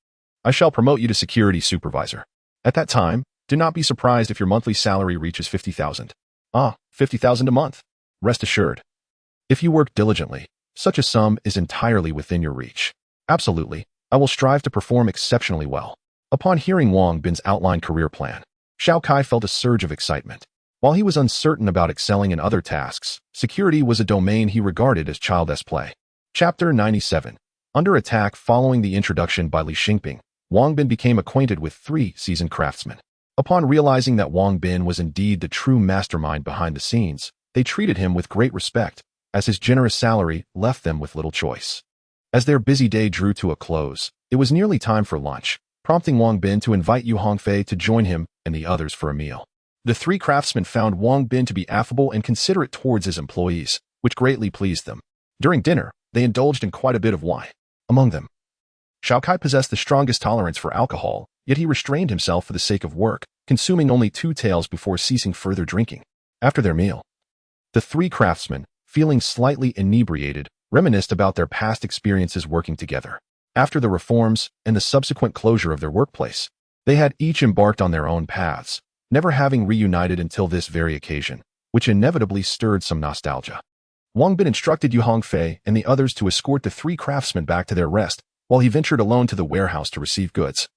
I shall promote you to security supervisor. At that time, do not be surprised if your monthly salary reaches 50,000. "Ah, 50,000 a month. Rest assured, if you work diligently, such a sum is entirely within your reach." "Absolutely, I will strive to perform exceptionally well." Upon hearing Wang Bin's outlined career plan, Zhao Kai felt a surge of excitement. While he was uncertain about excelling in other tasks, security was a domain he regarded as child's play. Chapter 97. Under attack. Following the introduction by Li Xingping, Wang Bin became acquainted with 3 seasoned craftsmen. Upon realizing that Wang Bin was indeed the true mastermind behind the scenes, they treated him with great respect, as his generous salary left them with little choice. As their busy day drew to a close, it was nearly time for lunch, prompting Wang Bin to invite Yu Hongfei to join him and the others for a meal. The three craftsmen found Wang Bin to be affable and considerate towards his employees, which greatly pleased them. During dinner, they indulged in quite a bit of wine. Among them, Zhao Kai possessed the strongest tolerance for alcohol, yet he restrained himself for the sake of work, consuming only 2 taels before ceasing further drinking. After their meal, the three craftsmen, feeling slightly inebriated, reminisced about their past experiences working together. After the reforms and the subsequent closure of their workplace, they had each embarked on their own paths, never having reunited until this very occasion, which inevitably stirred some nostalgia. Wang Bin instructed Yu Hongfei and the others to escort the three craftsmen back to their rest, while he ventured alone to the warehouse to receive goods.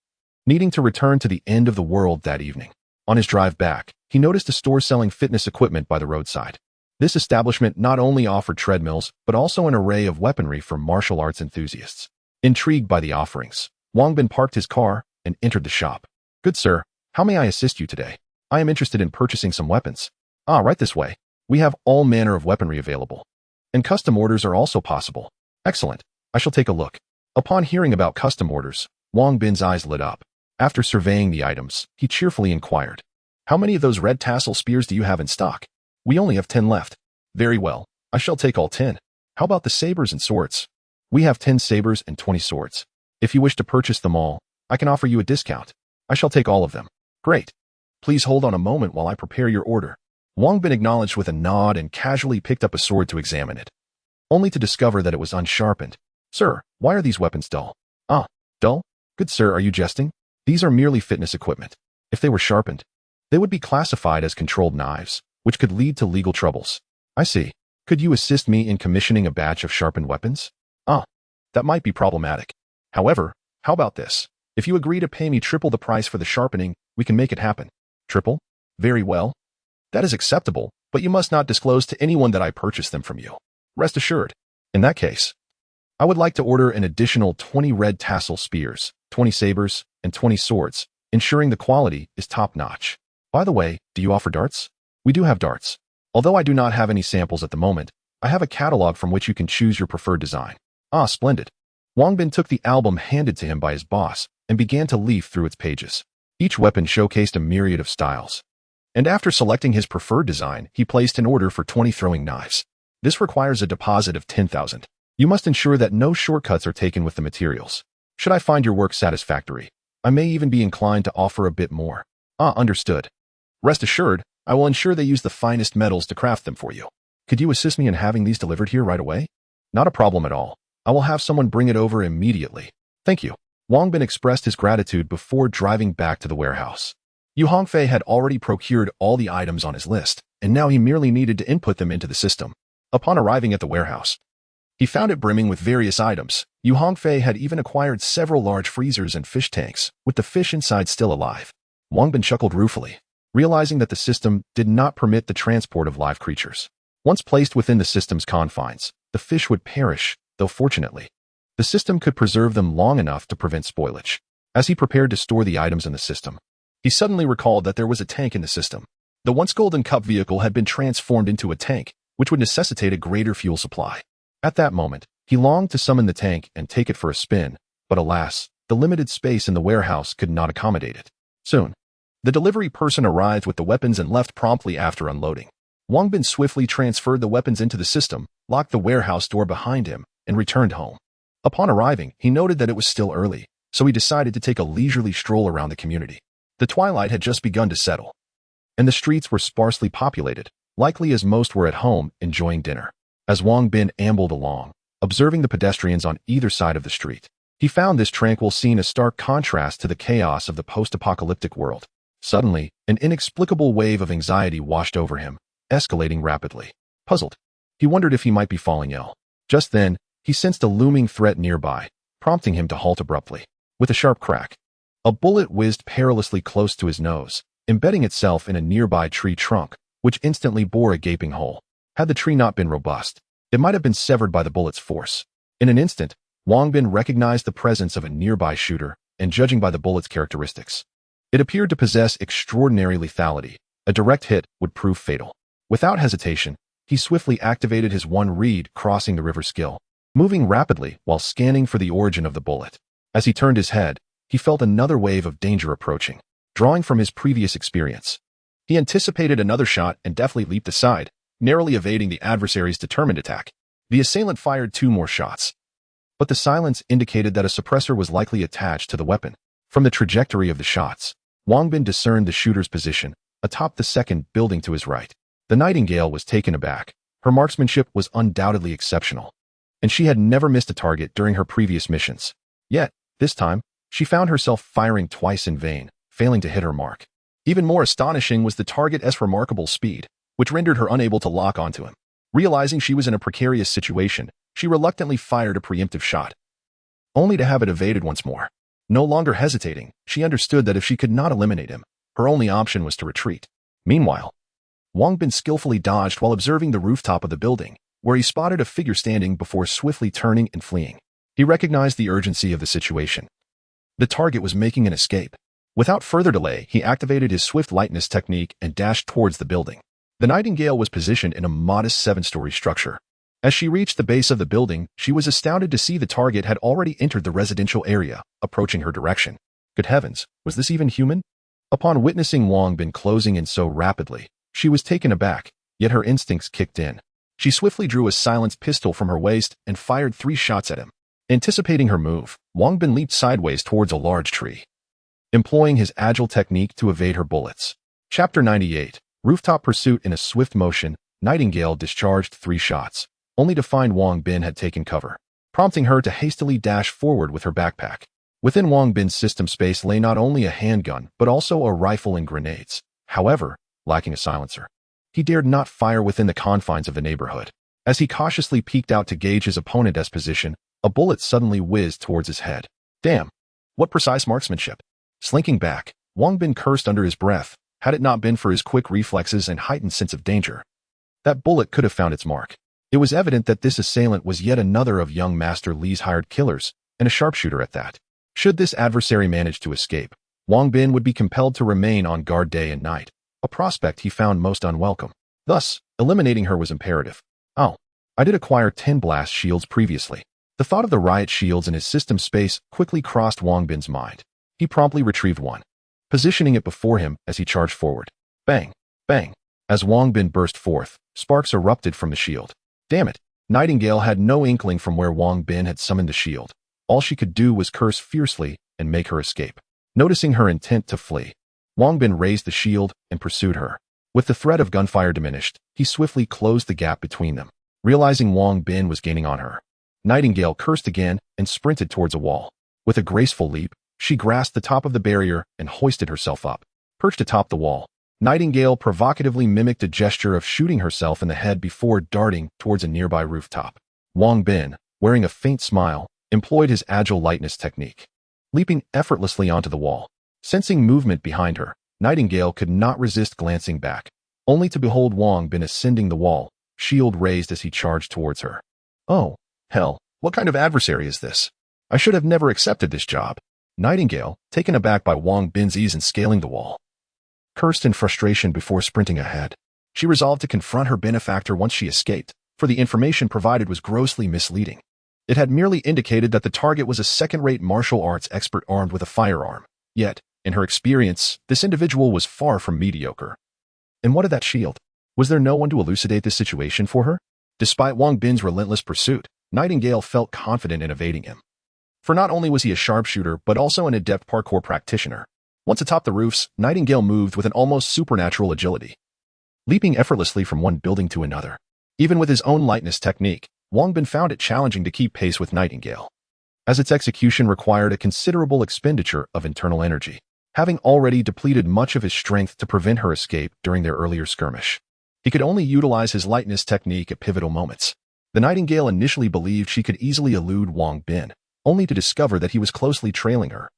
Needing to return to the end of the world that evening, on his drive back, he noticed a store selling fitness equipment by the roadside. This establishment not only offered treadmills, but also an array of weaponry for martial arts enthusiasts. Intrigued by the offerings, Wang Bin parked his car and entered the shop. "Good sir, how may I assist you today? I am interested in purchasing some weapons." "Ah, right this way. We have all manner of weaponry available. And custom orders are also possible." "Excellent. I shall take a look." Upon hearing about custom orders, Wang Bin's eyes lit up. After surveying the items, he cheerfully inquired, "How many of those red tassel spears do you have in stock?" "We only have 10 left." "Very well. I shall take all 10. How about the sabers and swords?" "We have 10 sabers and 20 swords. If you wish to purchase them all, I can offer you a discount." "I shall take all of them." "Great. Please hold on a moment while I prepare your order." Wang Bin acknowledged with a nod and casually picked up a sword to examine it, only to discover that it was unsharpened. "Sir, why are these weapons dull?" "Ah, dull? Good sir, are you jesting? These are merely fitness equipment. If they were sharpened, they would be classified as controlled knives, which could lead to legal troubles." "I see. Could you assist me in commissioning a batch of sharpened weapons?" "Ah, that might be problematic. However, how about this? If you agree to pay me triple the price for the sharpening, we can make it happen." "Triple? Very well. That is acceptable, but you must not disclose to anyone that I purchased them from you. Rest assured. In that case, I would like to order an additional 20 red tassel spears, 20 sabers, and 20 swords, ensuring the quality is top-notch. By the way, do you offer darts?" "We do have darts. Although I do not have any samples at the moment, I have a catalog from which you can choose your preferred design." "Ah, splendid." Wang Bin took the album handed to him by his boss and began to leaf through its pages. Each weapon showcased a myriad of styles. And after selecting his preferred design, he placed an order for 20 throwing knives. "This requires a deposit of 10,000. You must ensure that no shortcuts are taken with the materials. Should I find your work satisfactory, I may even be inclined to offer a bit more." "Ah, understood. Rest assured, I will ensure they use the finest metals to craft them for you." "Could you assist me in having these delivered here right away?" "Not a problem at all. I will have someone bring it over immediately." "Thank you." Wang Bin expressed his gratitude before driving back to the warehouse. Yu Hongfei had already procured all the items on his list, and now he merely needed to input them into the system. Upon arriving at the warehouse, he found it brimming with various items. Yu Hongfei had even acquired several large freezers and fish tanks, with the fish inside still alive. Wang Bin chuckled ruefully, realizing that the system did not permit the transport of live creatures. Once placed within the system's confines, the fish would perish, though fortunately, the system could preserve them long enough to prevent spoilage. As he prepared to store the items in the system, he suddenly recalled that there was a tank in the system. The once Golden Cup vehicle had been transformed into a tank, which would necessitate a greater fuel supply. At that moment, he longed to summon the tank and take it for a spin, but alas, the limited space in the warehouse could not accommodate it. Soon, the delivery person arrived with the weapons and left promptly after unloading. Wang Bin swiftly transferred the weapons into the system, locked the warehouse door behind him, and returned home. Upon arriving, he noted that it was still early, so he decided to take a leisurely stroll around the community. The twilight had just begun to settle, and the streets were sparsely populated, likely as most were at home enjoying dinner. As Wang Bin ambled along, observing the pedestrians on either side of the street, he found this tranquil scene a stark contrast to the chaos of the post-apocalyptic world. Suddenly, an inexplicable wave of anxiety washed over him, escalating rapidly. Puzzled, he wondered if he might be falling ill. Just then, he sensed a looming threat nearby, prompting him to halt abruptly. With a sharp crack, a bullet whizzed perilously close to his nose, embedding itself in a nearby tree trunk, which instantly bore a gaping hole. Had the tree not been robust, it might have been severed by the bullet's force. In an instant, Wang Bin recognized the presence of a nearby shooter, and judging by the bullet's characteristics, it appeared to possess extraordinary lethality. A direct hit would prove fatal. Without hesitation, He swiftly activated his one reed crossing the river skill, moving rapidly while scanning for the origin of the bullet. As he turned his head, he felt another wave of danger approaching, drawing from his previous experience. He anticipated another shot and deftly leaped aside, narrowly evading the adversary's determined attack. The assailant fired 2 more shots, but the silence indicated that a suppressor was likely attached to the weapon. From the trajectory of the shots, Wang Bin discerned the shooter's position, atop the second building to his right. The Nightingale was taken aback. Her marksmanship was undoubtedly exceptional, and she had never missed a target during her previous missions. Yet, this time, she found herself firing twice in vain, failing to hit her mark. Even more astonishing was the target's remarkable speed, which rendered her unable to lock onto him. Realizing she was in a precarious situation, she reluctantly fired a preemptive shot, only to have it evaded once more. No longer hesitating, she understood that if she could not eliminate him, her only option was to retreat. Meanwhile, Wang Bin skillfully dodged while observing the rooftop of the building, where he spotted a figure standing before swiftly turning and fleeing. He recognized the urgency of the situation. The target was making an escape. Without further delay, he activated his swift lightness technique and dashed towards the building. The Nightingale was positioned in a modest 7-story structure. As she reached the base of the building, she was astounded to see the target had already entered the residential area, approaching her direction. Good heavens, was this even human? Upon witnessing Wang Bin closing in so rapidly, she was taken aback, yet her instincts kicked in. She swiftly drew a silenced pistol from her waist and fired 3 shots at him. Anticipating her move, Wang Bin leaped sideways towards a large tree, employing his agile technique to evade her bullets. Chapter 98. Rooftop Pursuit. In a swift motion, Nightingale discharged 3 shots, only to find Wang Bin had taken cover, prompting her to hastily dash forward with her backpack. Within Wang Bin's system space lay not only a handgun, but also a rifle and grenades. However, lacking a silencer, he dared not fire within the confines of the neighborhood. As he cautiously peeked out to gauge his opponent's position, a bullet suddenly whizzed towards his head. Damn! What precise marksmanship! Slinking back, Wang Bin cursed under his breath, had it not been for his quick reflexes and heightened sense of danger. That bullet could have found its mark. It was evident that this assailant was yet another of young Master Li's hired killers, and a sharpshooter at that. Should this adversary manage to escape, Wang Bin would be compelled to remain on guard day and night, a prospect he found most unwelcome. Thus, eliminating her was imperative. Oh, I did acquire 10 blast shields previously. The thought of the riot shields in his system space quickly crossed Wang Bin's mind. He promptly retrieved one, positioning it before him as he charged forward. Bang! Bang! As Wang Bin burst forth, sparks erupted from the shield. Damn it! Nightingale had no inkling from where Wang Bin had summoned the shield. All she could do was curse fiercely and make her escape. Noticing her intent to flee, Wang Bin raised the shield and pursued her. With the threat of gunfire diminished, he swiftly closed the gap between them. Realizing Wang Bin was gaining on her, Nightingale cursed again and sprinted towards a wall. With a graceful leap, she grasped the top of the barrier and hoisted herself up. Perched atop the wall, Nightingale provocatively mimicked a gesture of shooting herself in the head before darting towards a nearby rooftop. Wang Bin, wearing a faint smile, employed his agile lightness technique, leaping effortlessly onto the wall. Sensing movement behind her, Nightingale could not resist glancing back, only to behold Wang Bin ascending the wall, shield raised as he charged towards her. Oh, hell, what kind of adversary is this? I should have never accepted this job. Nightingale, taken aback by Wang Bin's ease in scaling the wall, cursed in frustration before sprinting ahead. She resolved to confront her benefactor once she escaped, for the information provided was grossly misleading. It had merely indicated that the target was a second-rate martial arts expert armed with a firearm. Yet, in her experience, this individual was far from mediocre. And what of that shield? Was there no one to elucidate this situation for her? Despite Wang Bin's relentless pursuit, Nightingale felt confident in evading him. For not only was he a sharpshooter, but also an adept parkour practitioner. Once atop the roofs, Nightingale moved with an almost supernatural agility, leaping effortlessly from one building to another. Even with his own lightness technique, Wang Bin found it challenging to keep pace with Nightingale, as its execution required a considerable expenditure of internal energy, having already depleted much of his strength to prevent her escape during their earlier skirmish. He could only utilize his lightness technique at pivotal moments. The Nightingale initially believed she could easily elude Wang Bin, only to discover that he was closely trailing her.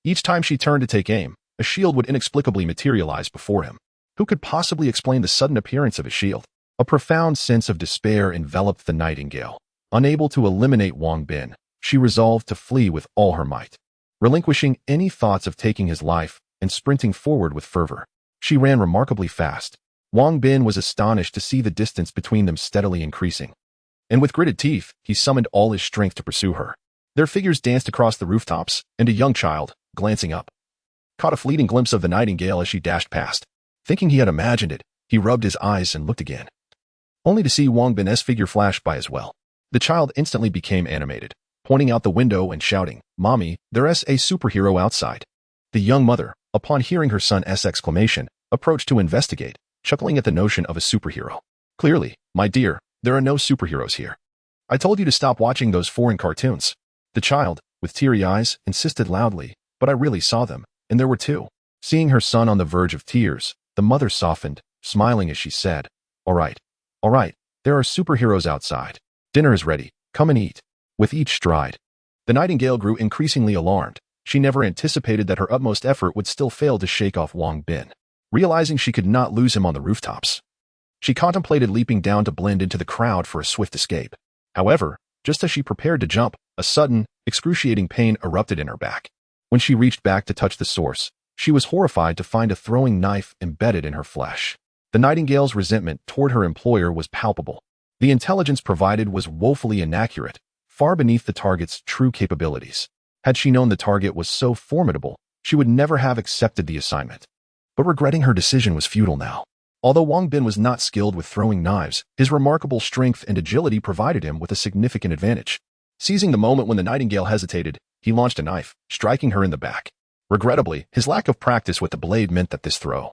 Each time she turned to take aim, a shield would inexplicably materialize before him. Who could possibly explain the sudden appearance of a shield? A profound sense of despair enveloped the Nightingale. Unable to eliminate Wang Bin, she resolved to flee with all her might, relinquishing any thoughts of taking his life and sprinting forward with fervor. She ran remarkably fast, Wang Bin was astonished to see the distance between them steadily increasing. And with gritted teeth, he summoned all his strength to pursue her. Their figures danced across the rooftops, and a young child, glancing up, caught a fleeting glimpse of the nightingale as she dashed past. Thinking he had imagined it, he rubbed his eyes and looked again, only to see Wang Bin's figure flash by as well. The child instantly became animated, pointing out the window and shouting, "Mommy, there's a superhero outside." The young mother, upon hearing her son's exclamation, approached to investigate, chuckling at the notion of a superhero. "Clearly, my dear, there are no superheroes here. I told you to stop watching those foreign cartoons." The child, with teary eyes, insisted loudly, "But I really saw them, and there were two." Seeing her son on the verge of tears, the mother softened, smiling as she said, all right, there are superheroes outside. Dinner is ready, come and eat." With each stride, the nightingale grew increasingly alarmed. She never anticipated that her utmost effort would still fail to shake off Wang Bin. Realizing she could not lose him on the rooftops, she contemplated leaping down to blend into the crowd for a swift escape. However, just as she prepared to jump, a sudden, excruciating pain erupted in her back. When she reached back to touch the source, she was horrified to find a throwing knife embedded in her flesh. The nightingale's resentment toward her employer was palpable. The intelligence provided was woefully inaccurate, far beneath the target's true capabilities. Had she known the target was so formidable, she would never have accepted the assignment. But regretting her decision was futile now. Although Wang Bin was not skilled with throwing knives, his remarkable strength and agility provided him with a significant advantage. Seizing the moment when the nightingale hesitated, he launched a knife, striking her in the back. Regrettably, his lack of practice with the blade meant that this throw,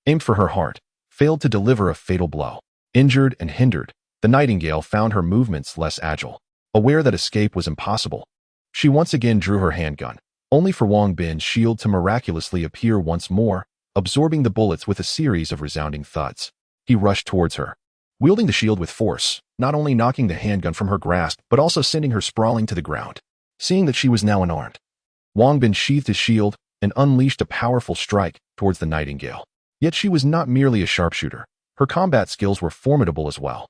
aimed for her heart, failed to deliver a fatal blow. Injured and hindered, the nightingale found her movements less agile. Aware that escape was impossible, she once again drew her handgun, only for Wang Bin's shield to miraculously appear once more, absorbing the bullets with a series of resounding thuds. He rushed towards her, wielding the shield with force, not only knocking the handgun from her grasp but also sending her sprawling to the ground. Seeing that she was now unarmed, Wang Bin sheathed his shield and unleashed a powerful strike towards the nightingale. Yet she was not merely a sharpshooter. Her combat skills were formidable as well,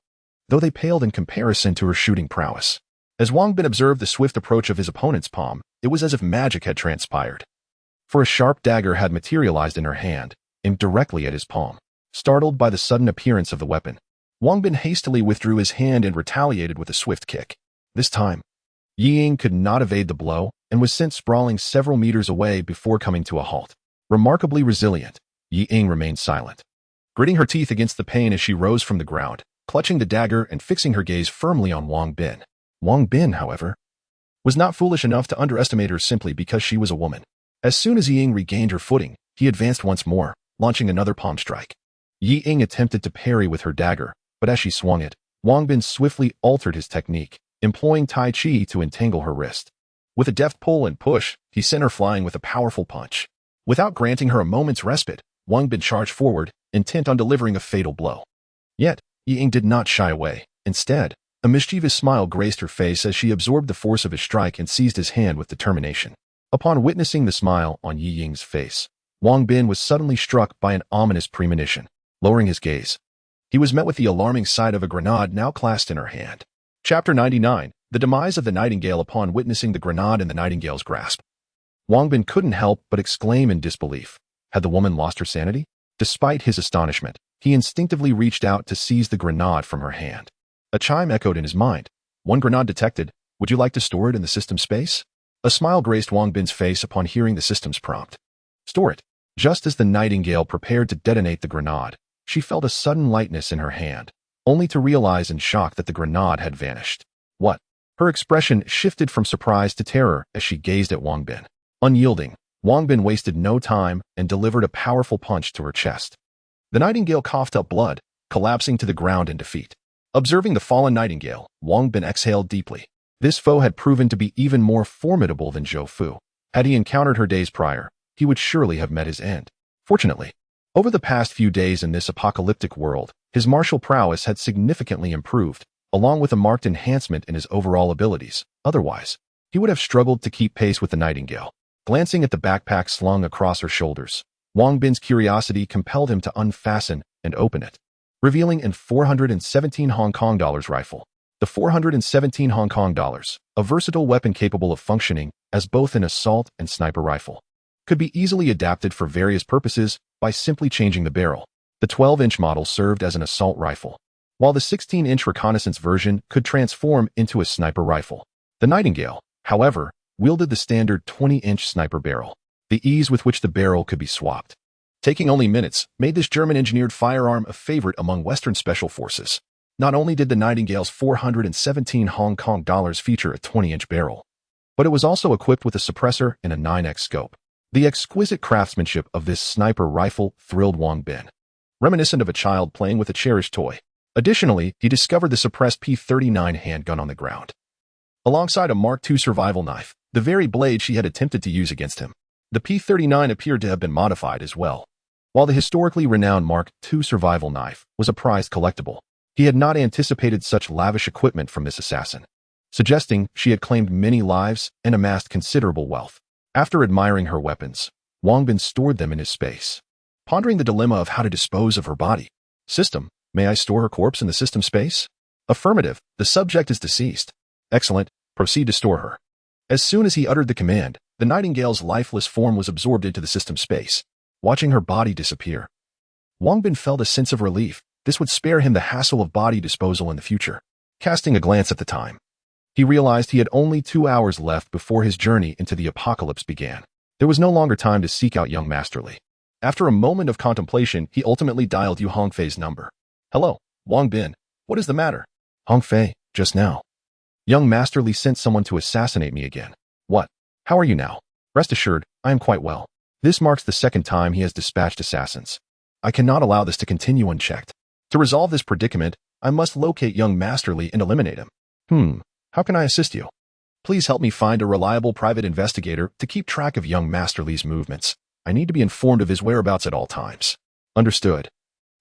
though they paled in comparison to her shooting prowess. As Wang Bin observed the swift approach of his opponent's palm, it was as if magic had transpired. For a sharp dagger had materialized in her hand, aimed directly at his palm. Startled by the sudden appearance of the weapon, Wang Bin hastily withdrew his hand and retaliated with a swift kick. This time, Ying could not evade the blow and was sent sprawling several meters away before coming to a halt. Remarkably resilient, Ying remained silent, gritting her teeth against the pain as she rose from the ground, clutching the dagger and fixing her gaze firmly on Wang Bin. Wang Bin, however, was not foolish enough to underestimate her simply because she was a woman. As soon as Ying regained her footing, he advanced once more, launching another palm strike. Ying attempted to parry with her dagger, but as she swung it, Wang Bin swiftly altered his technique, employing Tai Chi to entangle her wrist. With a deft pull and push, he sent her flying with a powerful punch. Without granting her a moment's respite, Wang Bin charged forward, intent on delivering a fatal blow. Yet, Ying did not shy away. Instead, a mischievous smile graced her face as she absorbed the force of his strike and seized his hand with determination. Upon witnessing the smile on Yi Ying's face, Wang Bin was suddenly struck by an ominous premonition. Lowering his gaze, he was met with the alarming sight of a grenade now clasped in her hand. Chapter 99, The Demise of the Nightingale. Upon witnessing the grenade in the nightingale's grasp, Wang Bin couldn't help but exclaim in disbelief. Had the woman lost her sanity? Despite his astonishment, he instinctively reached out to seize the grenade from her hand. A chime echoed in his mind. "One grenade detected. Would you like to store it in the system space?" A smile graced Wang Bin's face upon hearing the system's prompt. Store it. Just as the nightingale prepared to detonate the grenade, she felt a sudden lightness in her hand, only to realize in shock that the grenade had vanished. What? Her expression shifted from surprise to terror as she gazed at Wang Bin. Unyielding, Wang Bin wasted no time and delivered a powerful punch to her chest. The nightingale coughed up blood, collapsing to the ground in defeat. Observing the fallen nightingale, Wang Bin exhaled deeply. This foe had proven to be even more formidable than Zhou Fu. Had he encountered her days prior, he would surely have met his end. Fortunately, over the past few days in this apocalyptic world, his martial prowess had significantly improved, along with a marked enhancement in his overall abilities. Otherwise, he would have struggled to keep pace with the nightingale. Glancing at the backpack slung across her shoulders, Wang Bin's curiosity compelled him to unfasten and open it, revealing an 417 Hong Kong dollars rifle. The 417 Hong Kong dollars, a versatile weapon capable of functioning as both an assault and sniper rifle, could be easily adapted for various purposes by simply changing the barrel. The 12-inch model served as an assault rifle, while the 16-inch reconnaissance version could transform into a sniper rifle. The Nightingale, however, wielded the standard 20-inch sniper barrel. The ease with which the barrel could be swapped, taking only minutes, made this German-engineered firearm a favorite among Western special forces. Not only did the Nightingale's 417 Hong Kong dollars feature a 20-inch barrel, but it was also equipped with a suppressor and a 9x scope. The exquisite craftsmanship of this sniper rifle thrilled Wang Bin, reminiscent of a child playing with a cherished toy. Additionally, he discovered the suppressed P-39 handgun on the ground, alongside a Mark II survival knife, the very blade she had attempted to use against him. The P-39 appeared to have been modified as well. While the historically renowned Mark II survival knife was a prized collectible, he had not anticipated such lavish equipment from this assassin, suggesting she had claimed many lives and amassed considerable wealth. After admiring her weapons, Wang Bin stored them in his space, pondering the dilemma of how to dispose of her body. System, may I store her corpse in the system space? Affirmative, the subject is deceased. Excellent, proceed to store her. As soon as he uttered the command, the Nightingale's lifeless form was absorbed into the system space. Watching her body disappear, Wang Bin felt a sense of relief. This would spare him the hassle of body disposal in the future. Casting a glance at the time, he realized he had only 2 hours left before his journey into the apocalypse began. There was no longer time to seek out young Masterly. After a moment of contemplation, he ultimately dialed Yu Hongfei's number. Hello, Wang Bin. What is the matter? Hongfei, just now. Young Masterly sent someone to assassinate me again. What? How are you now? Rest assured, I am quite well. This marks the second time he has dispatched assassins. I cannot allow this to continue unchecked. To resolve this predicament, I must locate young Masterly and eliminate him. How can I assist you? Please help me find a reliable private investigator to keep track of young Masterly's movements. I need to be informed of his whereabouts at all times. Understood.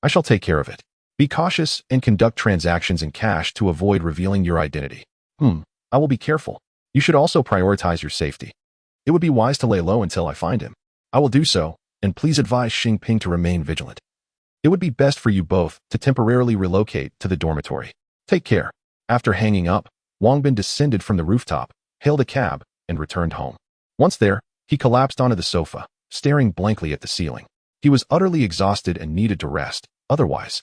I shall take care of it. Be cautious and conduct transactions in cash to avoid revealing your identity. I will be careful. You should also prioritize your safety. It would be wise to lay low until I find him. I will do so, and please advise Xingping to remain vigilant. It would be best for you both to temporarily relocate to the dormitory. Take care. After hanging up, Wang Bin descended from the rooftop, hailed a cab, and returned home. Once there, he collapsed onto the sofa, staring blankly at the ceiling. He was utterly exhausted and needed to rest. Otherwise,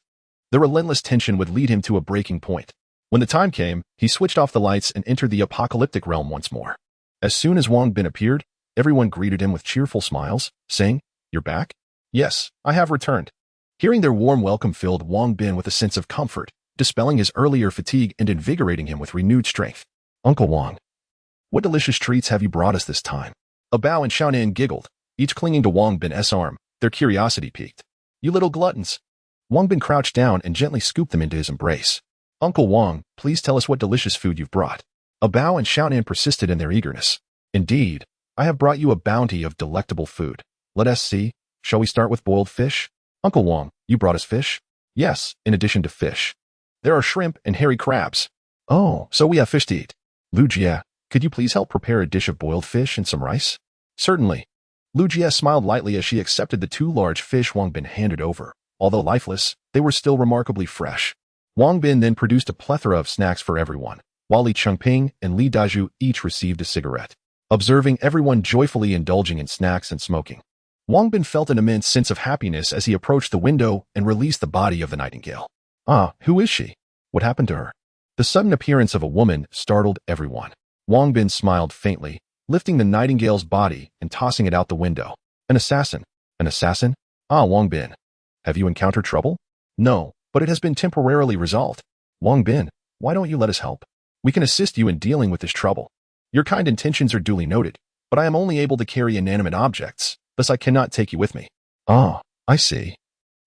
the relentless tension would lead him to a breaking point. When the time came, he switched off the lights and entered the apocalyptic realm once more. As soon as Wang Bin appeared, everyone greeted him with cheerful smiles, saying, "You're back?" "Yes, I have returned." Hearing their warm welcome filled Wang Bin with a sense of comfort, dispelling his earlier fatigue and invigorating him with renewed strength. "Uncle Wang, what delicious treats have you brought us this time?" A Bao and Xiaonan giggled, each clinging to Wang Bin's arm, their curiosity piqued. "You little gluttons." Wang Bin crouched down and gently scooped them into his embrace. "Uncle Wang, please tell us what delicious food you've brought." A Bao and Xiaonan persisted in their eagerness. "Indeed, I have brought you a bounty of delectable food. Let us see. Shall we start with boiled fish?" "Uncle Wang, you brought us fish?" "Yes, in addition to fish. There are shrimp and hairy crabs." "Oh, so we have fish to eat." "Lu Jie, could you please help prepare a dish of boiled fish and some rice?" "Certainly." Lu Jie smiled lightly as she accepted the 2 large fish Wang Bin handed over. Although lifeless, they were still remarkably fresh. Wang Bin then produced a plethora of snacks for everyone, while Li Chengping and Li Daju each received a cigarette. Observing everyone joyfully indulging in snacks and smoking, Wang Bin felt an immense sense of happiness as he approached the window and released the body of the Nightingale. Who is she? What happened to her? The sudden appearance of a woman startled everyone. Wang Bin smiled faintly, lifting the Nightingale's body and tossing it out the window. An assassin. An assassin? Wang Bin. Have you encountered trouble? No, but it has been temporarily resolved. Wang Bin, why don't you let us help? We can assist you in dealing with this trouble. Your kind intentions are duly noted, but I am only able to carry inanimate objects, thus I cannot take you with me. I see.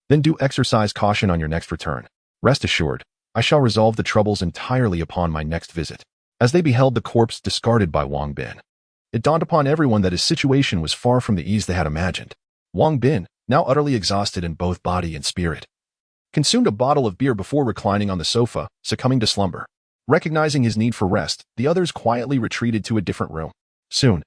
Then do exercise caution on your next return. Rest assured, I shall resolve the troubles entirely upon my next visit. As they beheld the corpse discarded by Wang Bin, it dawned upon everyone that his situation was far from the ease they had imagined. Wang Bin, now utterly exhausted in both body and spirit, consumed a bottle of beer before reclining on the sofa, succumbing to slumber. Recognizing his need for rest, the others quietly retreated to a different room. Soon,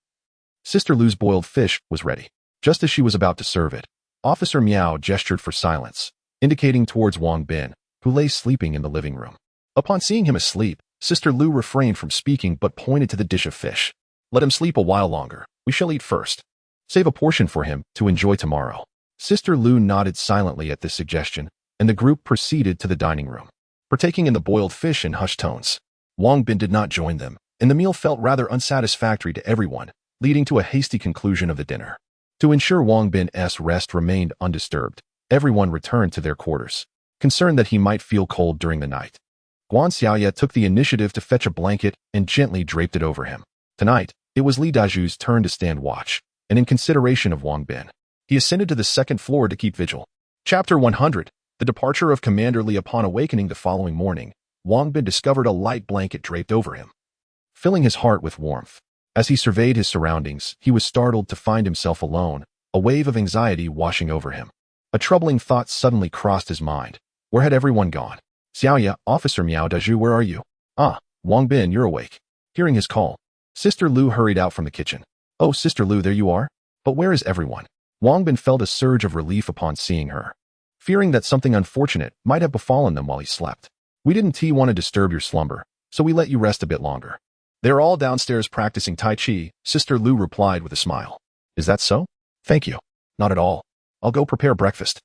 Sister Lu's boiled fish was ready. Just as she was about to serve it, Officer Miao gestured for silence, indicating towards Wang Bin, who lay sleeping in the living room. Upon seeing him asleep, Sister Lu refrained from speaking but pointed to the dish of fish. "Let him sleep a while longer. We shall eat first. Save a portion for him to enjoy tomorrow." Sister Lu nodded silently at this suggestion, and the group proceeded to the dining room, partaking in the boiled fish in hushed tones. Wang Bin did not join them, and the meal felt rather unsatisfactory to everyone, leading to a hasty conclusion of the dinner. To ensure Wang Bin's rest remained undisturbed, everyone returned to their quarters, concerned that he might feel cold during the night. Guan Xiaoye took the initiative to fetch a blanket and gently draped it over him. Tonight, it was Li Daju's turn to stand watch, and in consideration of Wang Bin, he ascended to the second floor to keep vigil. Chapter 100. The departure of Commander Li. Upon awakening the following morning, Wang Bin discovered a light blanket draped over him, filling his heart with warmth. As he surveyed his surroundings, he was startled to find himself alone, a wave of anxiety washing over him. A troubling thought suddenly crossed his mind. Where had everyone gone? Xiaoye, Officer Miao Daju, where are you? Ah, Wang Bin, you're awake. Hearing his call, Sister Lu hurried out from the kitchen. Oh, Sister Lu, there you are? But where is everyone? Wang Bin felt a surge of relief upon seeing her, fearing that something unfortunate might have befallen them while he slept. We didn't want to disturb your slumber, so we let you rest a bit longer. They're all downstairs practicing Tai Chi, Sister Lu replied with a smile. Is that so? Thank you. Not at all. I'll go prepare breakfast.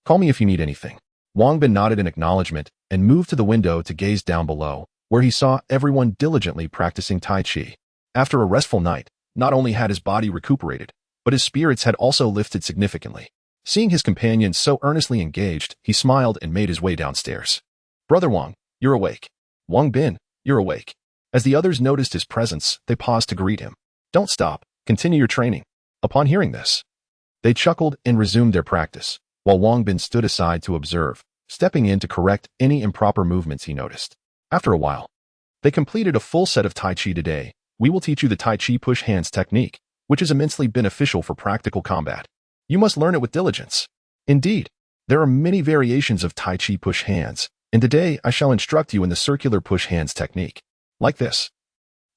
Call me if you need anything. Wang Bin nodded in acknowledgement and moved to the window to gaze down below, where he saw everyone diligently practicing Tai Chi. After a restful night, not only had his body recuperated, but his spirits had also lifted significantly. Seeing his companions so earnestly engaged, he smiled and made his way downstairs. Brother Wang, you're awake. Wang Bin, you're awake. As the others noticed his presence, they paused to greet him. Don't stop, continue your training. Upon hearing this, they chuckled and resumed their practice, while Wang Bin stood aside to observe, stepping in to correct any improper movements he noticed. After a while, they completed a full set of Tai Chi today. We will teach you the Tai Chi push hands technique, which is immensely beneficial for practical combat. You must learn it with diligence. Indeed, there are many variations of Tai Chi push hands, and today I shall instruct you in the circular push hands technique. Like this.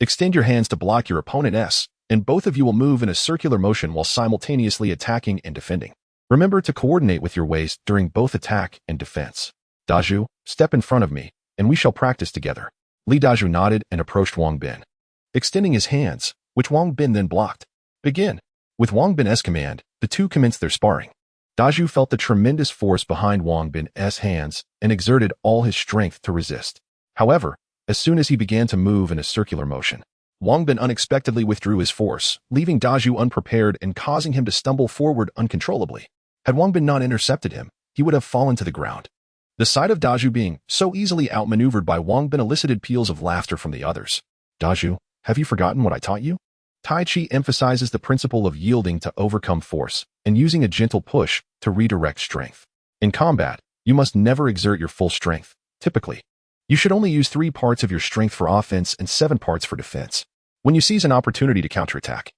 Extend your hands to block your opponent's, and both of you will move in a circular motion while simultaneously attacking and defending. Remember to coordinate with your waist during both attack and defense. Daju, step in front of me, and we shall practice together. Li Daju nodded and approached Wang Bin, extending his hands, which Wang Bin then blocked. Begin. With Wang Bin's command, the two commenced their sparring. Daju felt the tremendous force behind Wang Bin's hands and exerted all his strength to resist. However, as soon as he began to move in a circular motion, Wang Bin unexpectedly withdrew his force, leaving Daju unprepared and causing him to stumble forward uncontrollably. Had Wang Bin not intercepted him, he would have fallen to the ground. The sight of Daju being so easily outmaneuvered by Wang Bin elicited peals of laughter from the others. Daju, have you forgotten what I taught you? Tai Chi emphasizes the principle of yielding to overcome force and using a gentle push to redirect strength. In combat, you must never exert your full strength. Typically, you should only use 3 parts of your strength for offense and 7 parts for defense. When you seize an opportunity to counterattack,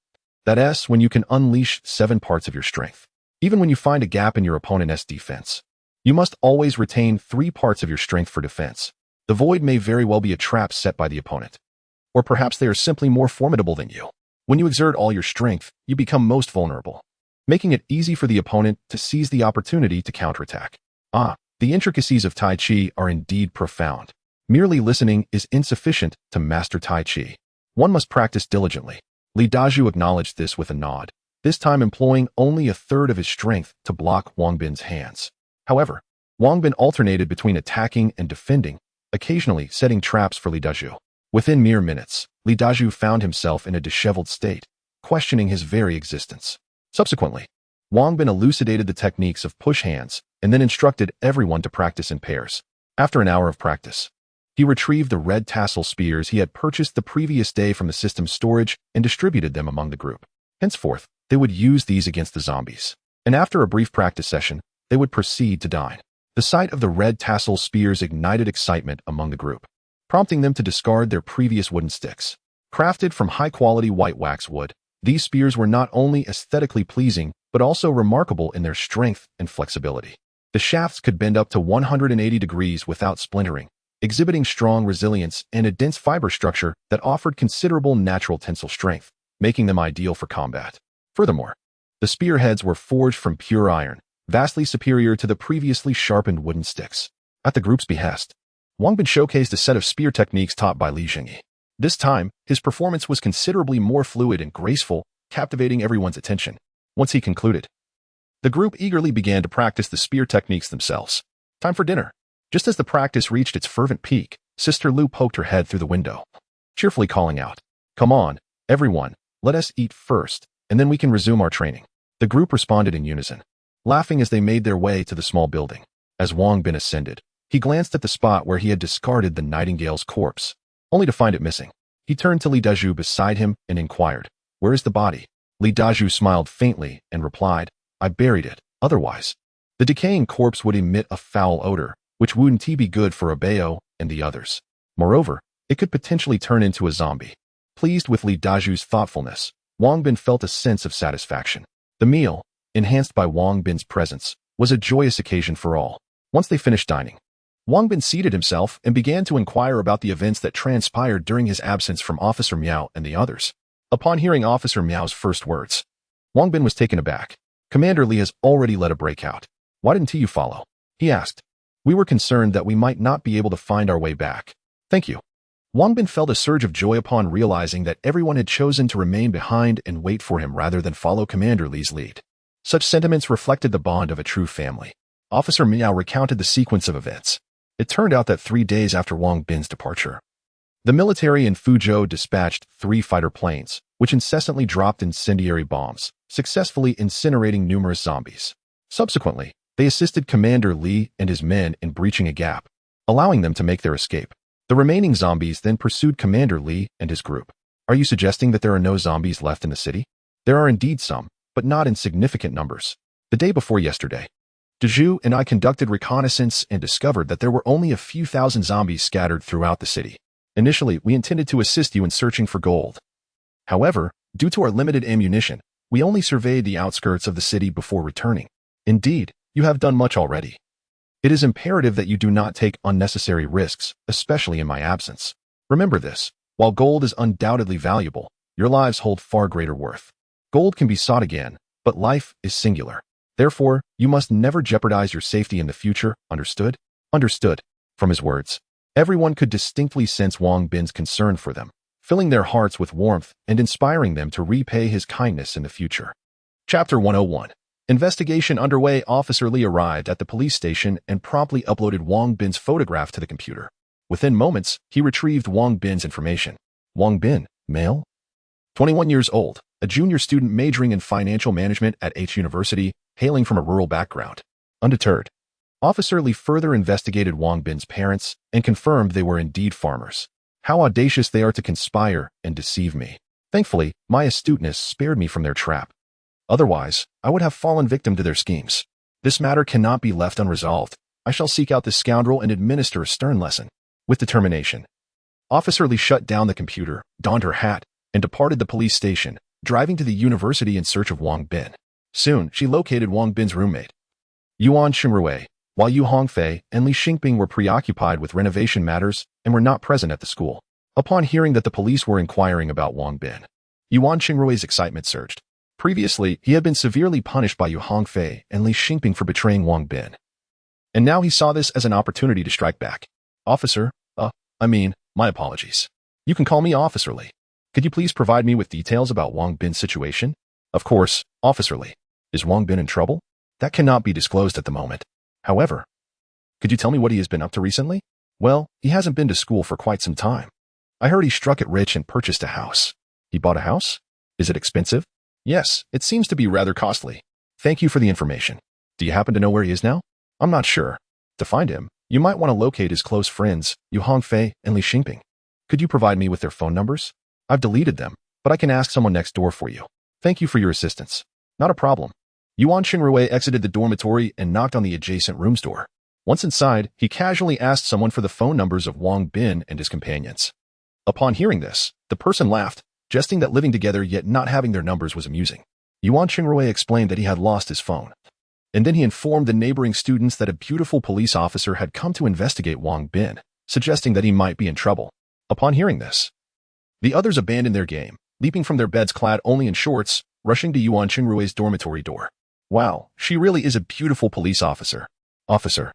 that is, when you can unleash 7 parts of your strength. Even when you find a gap in your opponent's defense, you must always retain 3 parts of your strength for defense. The void may very well be a trap set by the opponent, or perhaps they are simply more formidable than you. When you exert all your strength, you become most vulnerable, making it easy for the opponent to seize the opportunity to counterattack. The intricacies of Tai Chi are indeed profound. Merely listening is insufficient to master Tai Chi. One must practice diligently. Li Daju acknowledged this with a nod, this time employing only 1/3 of his strength to block Wang Bin's hands. However, Wang Bin alternated between attacking and defending, occasionally setting traps for Li Daju. Within mere minutes, Li Daju found himself in a disheveled state, questioning his very existence. Subsequently, Wang Bin elucidated the techniques of push hands and then instructed everyone to practice in pairs. After an hour of practice, he retrieved the red tassel spears he had purchased the previous day from the system's storage and distributed them among the group. Henceforth, they would use these against the zombies. And after a brief practice session, they would proceed to dine. The sight of the red tassel spears ignited excitement among the group, prompting them to discard their previous wooden sticks. Crafted from high-quality white wax wood, these spears were not only aesthetically pleasing, but also remarkable in their strength and flexibility. The shafts could bend up to 180 degrees without splintering, exhibiting strong resilience and a dense fiber structure that offered considerable natural tensile strength, making them ideal for combat. Furthermore, the spearheads were forged from pure iron, vastly superior to the previously sharpened wooden sticks. At the group's behest, Wang Bin showcased a set of spear techniques taught by Li Jingyi. This time, his performance was considerably more fluid and graceful, captivating everyone's attention. Once he concluded, The group eagerly began to practice the spear techniques themselves. Time for dinner. Just as the practice reached its fervent peak, Sister Lu poked her head through the window, cheerfully calling out, "Come on, everyone, let us eat first, and then we can resume our training." The group responded in unison, laughing as they made their way to the small building. As Wang Bin ascended, he glanced at the spot where he had discarded the nightingale's corpse, only to find it missing. He turned to Li Dazhu beside him and inquired, "Where is the body?" Li Dazhu smiled faintly and replied, "I buried it, otherwise the decaying corpse would emit a foul odor, which wouldn't be good for Abeo and the others. Moreover, it could potentially turn into a zombie." Pleased with Li Dazhu's thoughtfulness, Wang Bin felt a sense of satisfaction. The meal, enhanced by Wang Bin's presence, was a joyous occasion for all. Once they finished dining, Wang Bin seated himself and began to inquire about the events that transpired during his absence from Officer Miao and the others. Upon hearing Officer Miao's first words, Wang Bin was taken aback. "Commander Li has already led a breakout. Why didn't you follow?" he asked. "We were concerned that we might not be able to find our way back." "Thank you." Wang Bin felt a surge of joy upon realizing that everyone had chosen to remain behind and wait for him rather than follow Commander Li's lead. Such sentiments reflected the bond of a true family. Officer Miao recounted the sequence of events. It turned out that 3 days after Wang Bin's departure, the military in Fuzhou dispatched 3 fighter planes, which incessantly dropped incendiary bombs, successfully incinerating numerous zombies. Subsequently, they assisted Commander Li and his men in breaching a gap, allowing them to make their escape. The remaining zombies then pursued Commander Li and his group. Are you suggesting that there are no zombies left in the city? There are indeed some, but not in significant numbers. The day before yesterday, Zhao and I conducted reconnaissance and discovered that there were only a few thousand zombies scattered throughout the city. Initially, we intended to assist you in searching for gold. However, due to our limited ammunition, we only surveyed the outskirts of the city before returning. Indeed, you have done much already. It is imperative that you do not take unnecessary risks, especially in my absence. Remember this, while gold is undoubtedly valuable, your lives hold far greater worth. Gold can be sought again, but life is singular. Therefore, you must never jeopardize your safety in the future, understood? Understood. From his words, everyone could distinctly sense Wang Bin's concern for them, filling their hearts with warmth and inspiring them to repay his kindness in the future. Chapter 101. Investigation underway. Officer Li arrived at the police station and promptly uploaded Wang Bin's photograph to the computer. Within moments, he retrieved Wang Bin's information. Wang Bin, male, 21 years old, a junior student majoring in financial management at H University, hailing from a rural background. Undeterred, Officer Li further investigated Wang Bin's parents and confirmed they were indeed farmers. How audacious they are to conspire and deceive me. Thankfully, my astuteness spared me from their trap. Otherwise, I would have fallen victim to their schemes. This matter cannot be left unresolved. I shall seek out this scoundrel and administer a stern lesson. With determination, Officer Li shut down the computer, donned her hat, and departed the police station, driving to the university in search of Wang Bin. Soon, she located Wang Bin's roommate, Yuan Xingrui, while Yu Hongfei and Li Xingping were preoccupied with renovation matters and were not present at the school. Upon hearing that the police were inquiring about Wang Bin, Yuan Xingrui's excitement surged. Previously, he had been severely punished by Yu Hongfei and Li Xingping for betraying Wang Bin. And now he saw this as an opportunity to strike back. Officer, my apologies. You can call me Officer Li. Could you please provide me with details about Wang Bin's situation? Of course, Officer Li. Is Wang Bin in trouble? That cannot be disclosed at the moment. However, could you tell me what he has been up to recently? Well, he hasn't been to school for quite some time. I heard he struck it rich and purchased a house. He bought a house? Is it expensive? Yes, it seems to be rather costly. Thank you for the information. Do you happen to know where he is now? I'm not sure. To find him, you might want to locate his close friends, Yu Hongfei and Li Xingping. Could you provide me with their phone numbers? I've deleted them, but I can ask someone next door for you. Thank you for your assistance. Not a problem. Yuan Xingrui exited the dormitory and knocked on the adjacent room's door. Once inside, he casually asked someone for the phone numbers of Wang Bin and his companions. Upon hearing this, the person laughed, jesting that living together yet not having their numbers was amusing. Yuan Xingrui explained that he had lost his phone. And then he informed the neighboring students that a beautiful police officer had come to investigate Wang Bin, suggesting that he might be in trouble. Upon hearing this, the others abandoned their game, leaping from their beds clad only in shorts, rushing to Yuan Xingrui's dormitory door. Wow, she really is a beautiful police officer. Officer,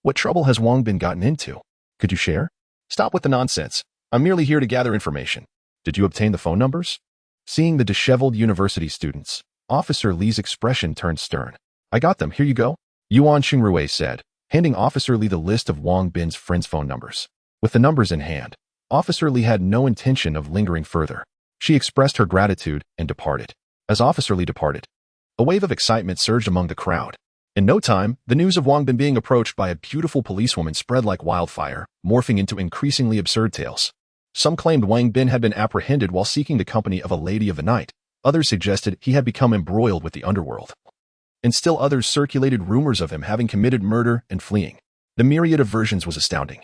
what trouble has Wang Bin gotten into? Could you share? Stop with the nonsense. I'm merely here to gather information. Did you obtain the phone numbers? Seeing the disheveled university students, Officer Li's expression turned stern. I got them, here you go. Yuan Xingrui said, handing Officer Li the list of Wang Bin's friends' phone numbers. With the numbers in hand, Officer Li had no intention of lingering further. She expressed her gratitude and departed. As Officer Li departed, a wave of excitement surged among the crowd. In no time, the news of Wang Bin being approached by a beautiful policewoman spread like wildfire, morphing into increasingly absurd tales. Some claimed Wang Bin had been apprehended while seeking the company of a lady of the night. Others suggested he had become embroiled with the underworld. And still others circulated rumors of him having committed murder and fleeing. The myriad of versions was astounding.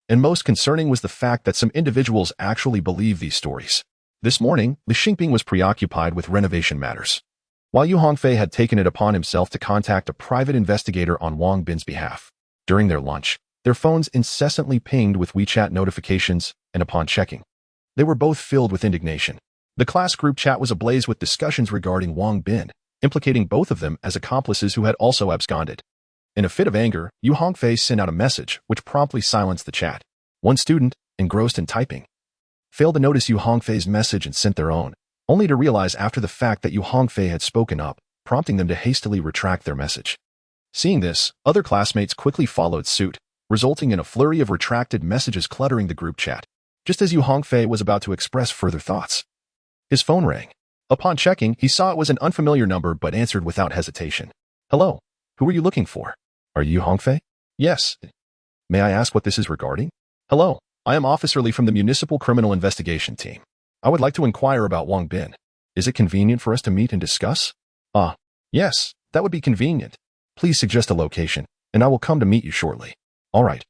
And most concerning was the fact that some individuals actually believed these stories. This morning, Li Xingping was preoccupied with renovation matters, while Yu Hongfei had taken it upon himself to contact a private investigator on Wang Bin's behalf. During their lunch, their phones incessantly pinged with WeChat notifications, and upon checking, they were both filled with indignation. The class group chat was ablaze with discussions regarding Wang Bin, implicating both of them as accomplices who had also absconded. In a fit of anger, Yu Hongfei sent out a message which promptly silenced the chat. One student, engrossed in typing, failed to notice Yu Hongfei's message and sent their own, only to realize after the fact that Yu Hongfei had spoken up, prompting them to hastily retract their message. Seeing this, other classmates quickly followed suit, resulting in a flurry of retracted messages cluttering the group chat. Just as Yu Hongfei was about to express further thoughts, his phone rang. Upon checking, he saw it was an unfamiliar number but answered without hesitation. Hello, who are you looking for? Are you Hongfei? Yes. May I ask what this is regarding? Hello, I am Officer Li from the Municipal Criminal Investigation Team. I would like to inquire about Wang Bin. Is it convenient for us to meet and discuss? Yes, that would be convenient. Please suggest a location, and I will come to meet you shortly. All right.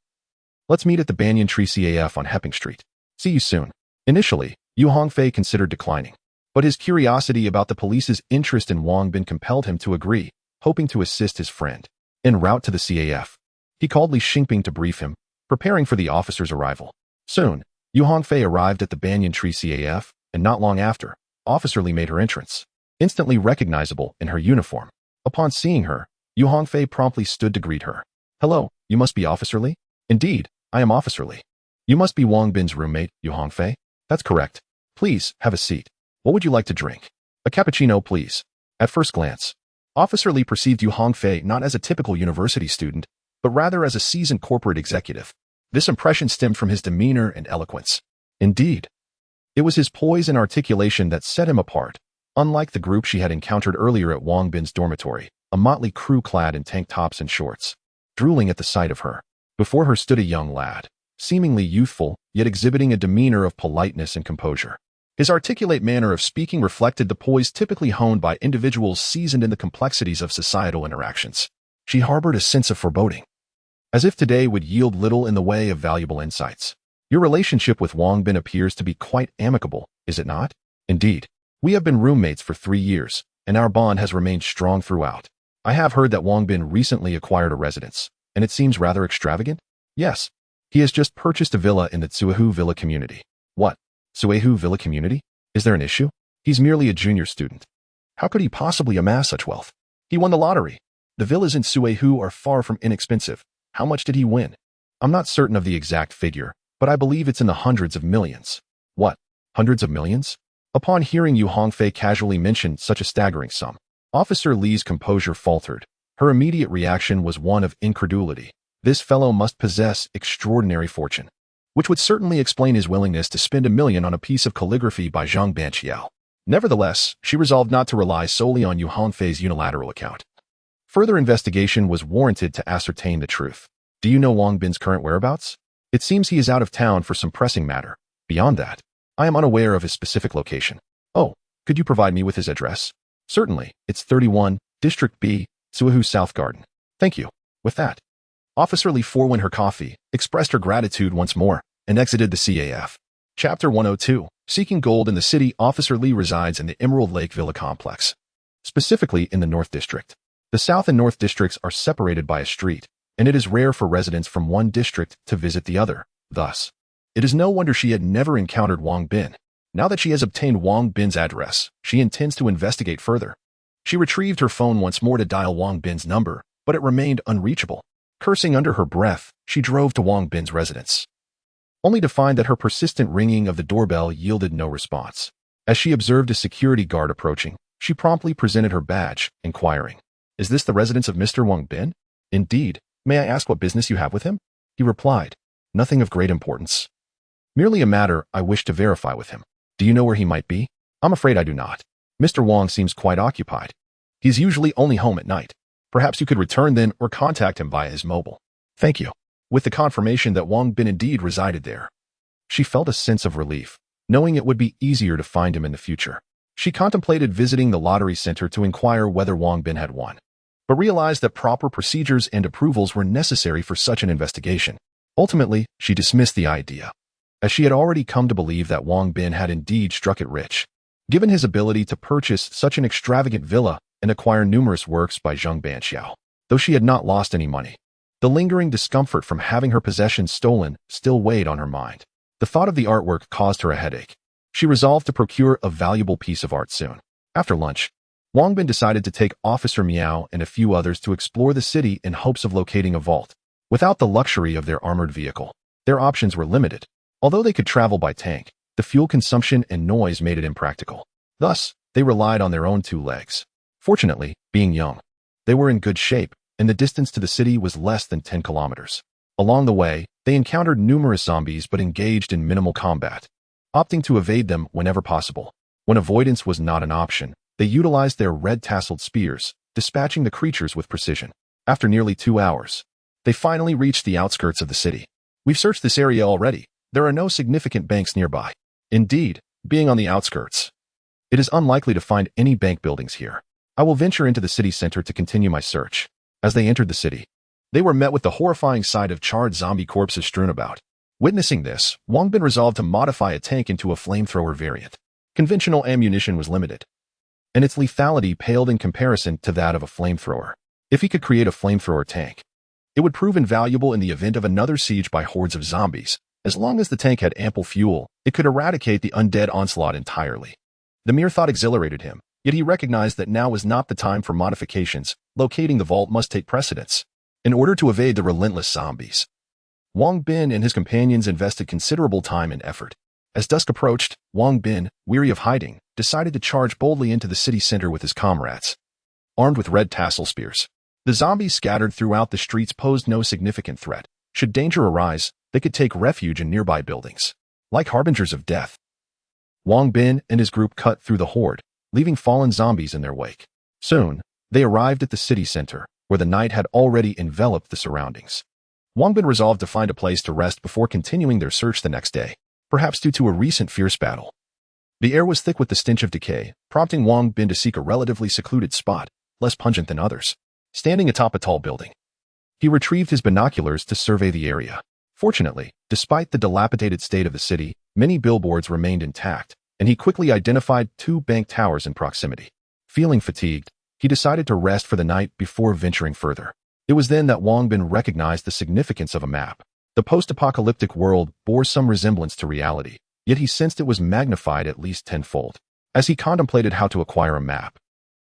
Let's meet at the Banyan Tree CAF on Hepping Street. See you soon. Initially, Yu Hongfei considered declining, but his curiosity about the police's interest in Wang Bin compelled him to agree, hoping to assist his friend. En route to the CAF, he called Li Xingping to brief him, preparing for the officer's arrival. Soon, Yu Hongfei arrived at the Banyan Tree CAF, and not long after, Officer Li made her entrance. Instantly recognizable in her uniform. Upon seeing her, Yu Hongfei promptly stood to greet her. Hello, you must be Officer Li? Indeed, I am Officer Li. You must be Wang Bin's roommate, Yu Hongfei? That's correct. Please, have a seat. What would you like to drink? A cappuccino, please. At first glance, Officer Li perceived Yu Hongfei not as a typical university student, but rather as a seasoned corporate executive. This impression stemmed from his demeanor and eloquence. Indeed, it was his poise and articulation that set him apart. Unlike the group she had encountered earlier at Wang Bin's dormitory, a motley crew clad in tank tops and shorts, drooling at the sight of her. Before her stood a young lad, seemingly youthful, yet exhibiting a demeanor of politeness and composure. His articulate manner of speaking reflected the poise typically honed by individuals seasoned in the complexities of societal interactions. She harbored a sense of foreboding, as if today would yield little in the way of valuable insights. Your relationship with Wang Bin appears to be quite amicable, is it not? Indeed. We have been roommates for 3 years, and our bond has remained strong throughout. I have heard that Wang Bin recently acquired a residence, and it seems rather extravagant? Yes. He has just purchased a villa in the Tsuehu Villa community. What? Tsuehu Villa community? Is there an issue? He's merely a junior student. How could he possibly amass such wealth? He won the lottery. The villas in Tsuehu are far from inexpensive. How much did he win? I'm not certain of the exact figure, but I believe it's in the hundreds of millions. What? Hundreds of millions? Upon hearing Yu Hongfei casually mention such a staggering sum, Officer Li's composure faltered. Her immediate reaction was one of incredulity. This fellow must possess extraordinary fortune, which would certainly explain his willingness to spend $1 million on a piece of calligraphy by Zhang Banqiao. Nevertheless, she resolved not to rely solely on Yu Hongfei's unilateral account. Further investigation was warranted to ascertain the truth. Do you know Wang Bin's current whereabouts? It seems he is out of town for some pressing matter. Beyond that, I am unaware of his specific location. Oh, could you provide me with his address? Certainly, it's 31, District B, Tsuehu South Garden. Thank you. With that, Officer Li forewent her coffee, expressed her gratitude once more, and exited the CAF. Chapter 102. Seeking gold in the city. Officer Li resides in the Emerald Lake Villa complex, specifically in the North District. The South and North Districts are separated by a street, and it is rare for residents from one district to visit the other. Thus, it is no wonder she had never encountered Wang Bin. Now that she has obtained Wang Bin's address, she intends to investigate further. She retrieved her phone once more to dial Wang Bin's number, but it remained unreachable. Cursing under her breath, she drove to Wang Bin's residence, only to find that her persistent ringing of the doorbell yielded no response. As she observed a security guard approaching, she promptly presented her badge, inquiring, Is this the residence of Mr. Wang Bin? Indeed. May I ask what business you have with him? He replied. Nothing of great importance. Merely a matter I wish to verify with him. Do you know where he might be? I'm afraid I do not. Mr. Wang seems quite occupied. He's usually only home at night. Perhaps you could return then or contact him via his mobile. Thank you. With the confirmation that Wang Bin indeed resided there, she felt a sense of relief, knowing it would be easier to find him in the future. She contemplated visiting the lottery center to inquire whether Wang Bin had won, but realized that proper procedures and approvals were necessary for such an investigation. Ultimately, she dismissed the idea, as she had already come to believe that Wang Bin had indeed struck it rich, given his ability to purchase such an extravagant villa and acquire numerous works by Zhang Banxiao. Though she had not lost any money, the lingering discomfort from having her possessions stolen still weighed on her mind. The thought of the artwork caused her a headache. She resolved to procure a valuable piece of art soon. After lunch, Wang Bin decided to take Officer Miao and a few others to explore the city in hopes of locating a vault. Without the luxury of their armored vehicle, their options were limited. Although they could travel by tank, the fuel consumption and noise made it impractical. Thus, they relied on their own two legs. Fortunately, being young, they were in good shape, and the distance to the city was less than 10 kilometers. Along the way, they encountered numerous zombies but engaged in minimal combat, opting to evade them whenever possible. When avoidance was not an option, they utilized their red-tasseled spears, dispatching the creatures with precision. After nearly 2 hours, they finally reached the outskirts of the city. We've searched this area already. There are no significant banks nearby. Indeed, being on the outskirts, it is unlikely to find any bank buildings here. I will venture into the city center to continue my search. As they entered the city, they were met with the horrifying sight of charred zombie corpses strewn about. Witnessing this, Wang Bin resolved to modify a tank into a flamethrower variant. Conventional ammunition was limited, and its lethality paled in comparison to that of a flamethrower. If he could create a flamethrower tank, it would prove invaluable in the event of another siege by hordes of zombies. As long as the tank had ample fuel, it could eradicate the undead onslaught entirely. The mere thought exhilarated him, yet he recognized that now was not the time for modifications. Locating the vault must take precedence. In order to evade the relentless zombies, Wang Bin and his companions invested considerable time and effort. As dusk approached, Wang Bin, weary of hiding, decided to charge boldly into the city center with his comrades. Armed with red tassel spears, the zombies scattered throughout the streets posed no significant threat. Should danger arise, they could take refuge in nearby buildings. Like harbingers of death, Wang Bin and his group cut through the horde, leaving fallen zombies in their wake. Soon, they arrived at the city center, where the night had already enveloped the surroundings. Wang Bin resolved to find a place to rest before continuing their search the next day, perhaps due to a recent fierce battle. The air was thick with the stench of decay, prompting Wang Bin to seek a relatively secluded spot, less pungent than others. Standing atop a tall building, he retrieved his binoculars to survey the area. Fortunately, despite the dilapidated state of the city, many billboards remained intact, and he quickly identified 2 bank towers in proximity. Feeling fatigued, he decided to rest for the night before venturing further. It was then that Wang Bin recognized the significance of a map. The post-apocalyptic world bore some resemblance to reality, yet he sensed it was magnified at least tenfold. As he contemplated how to acquire a map,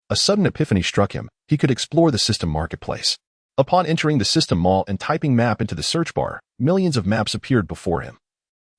a sudden epiphany struck him. He could explore the system marketplace. Upon entering the system mall and typing map into the search bar, millions of maps appeared before him,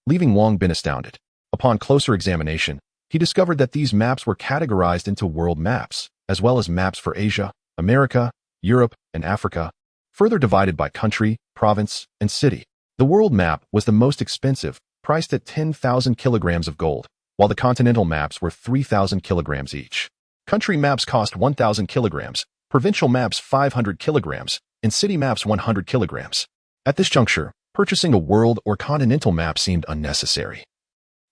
leaving Wang Bin astounded. Upon closer examination, he discovered that these maps were categorized into world maps, as well as maps for Asia, America, Europe, and Africa, further divided by country, province, and city. The world map was the most expensive, priced at 10,000 kilograms of gold, while the continental maps were 3,000 kilograms each. Country maps cost 1,000 kilograms, provincial maps 500 kilograms, and city maps 100 kilograms. At this juncture, purchasing a world or continental map seemed unnecessary.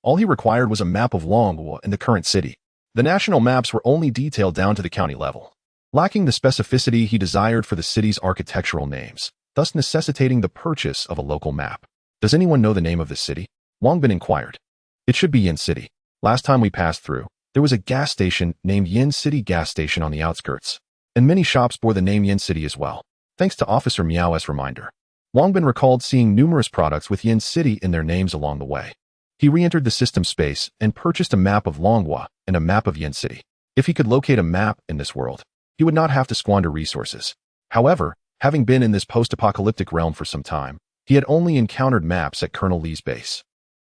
All he required was a map of Longhua and the current city. The national maps were only detailed down to the county level, lacking the specificity he desired for the city's architectural names, thus necessitating the purchase of a local map. Does anyone know the name of this city? Wang Bin inquired. It should be Yin City. Last time we passed through, there was a gas station named Yin City Gas Station on the outskirts, and many shops bore the name Yin City as well. Thanks to Officer Miao's reminder, Wang Bin recalled seeing numerous products with Yin City in their names along the way. He re-entered the system space and purchased a map of Longhua and a map of Yin City. If he could locate a map in this world, he would not have to squander resources. However, having been in this post-apocalyptic realm for some time, he had only encountered maps at Colonel Li's base.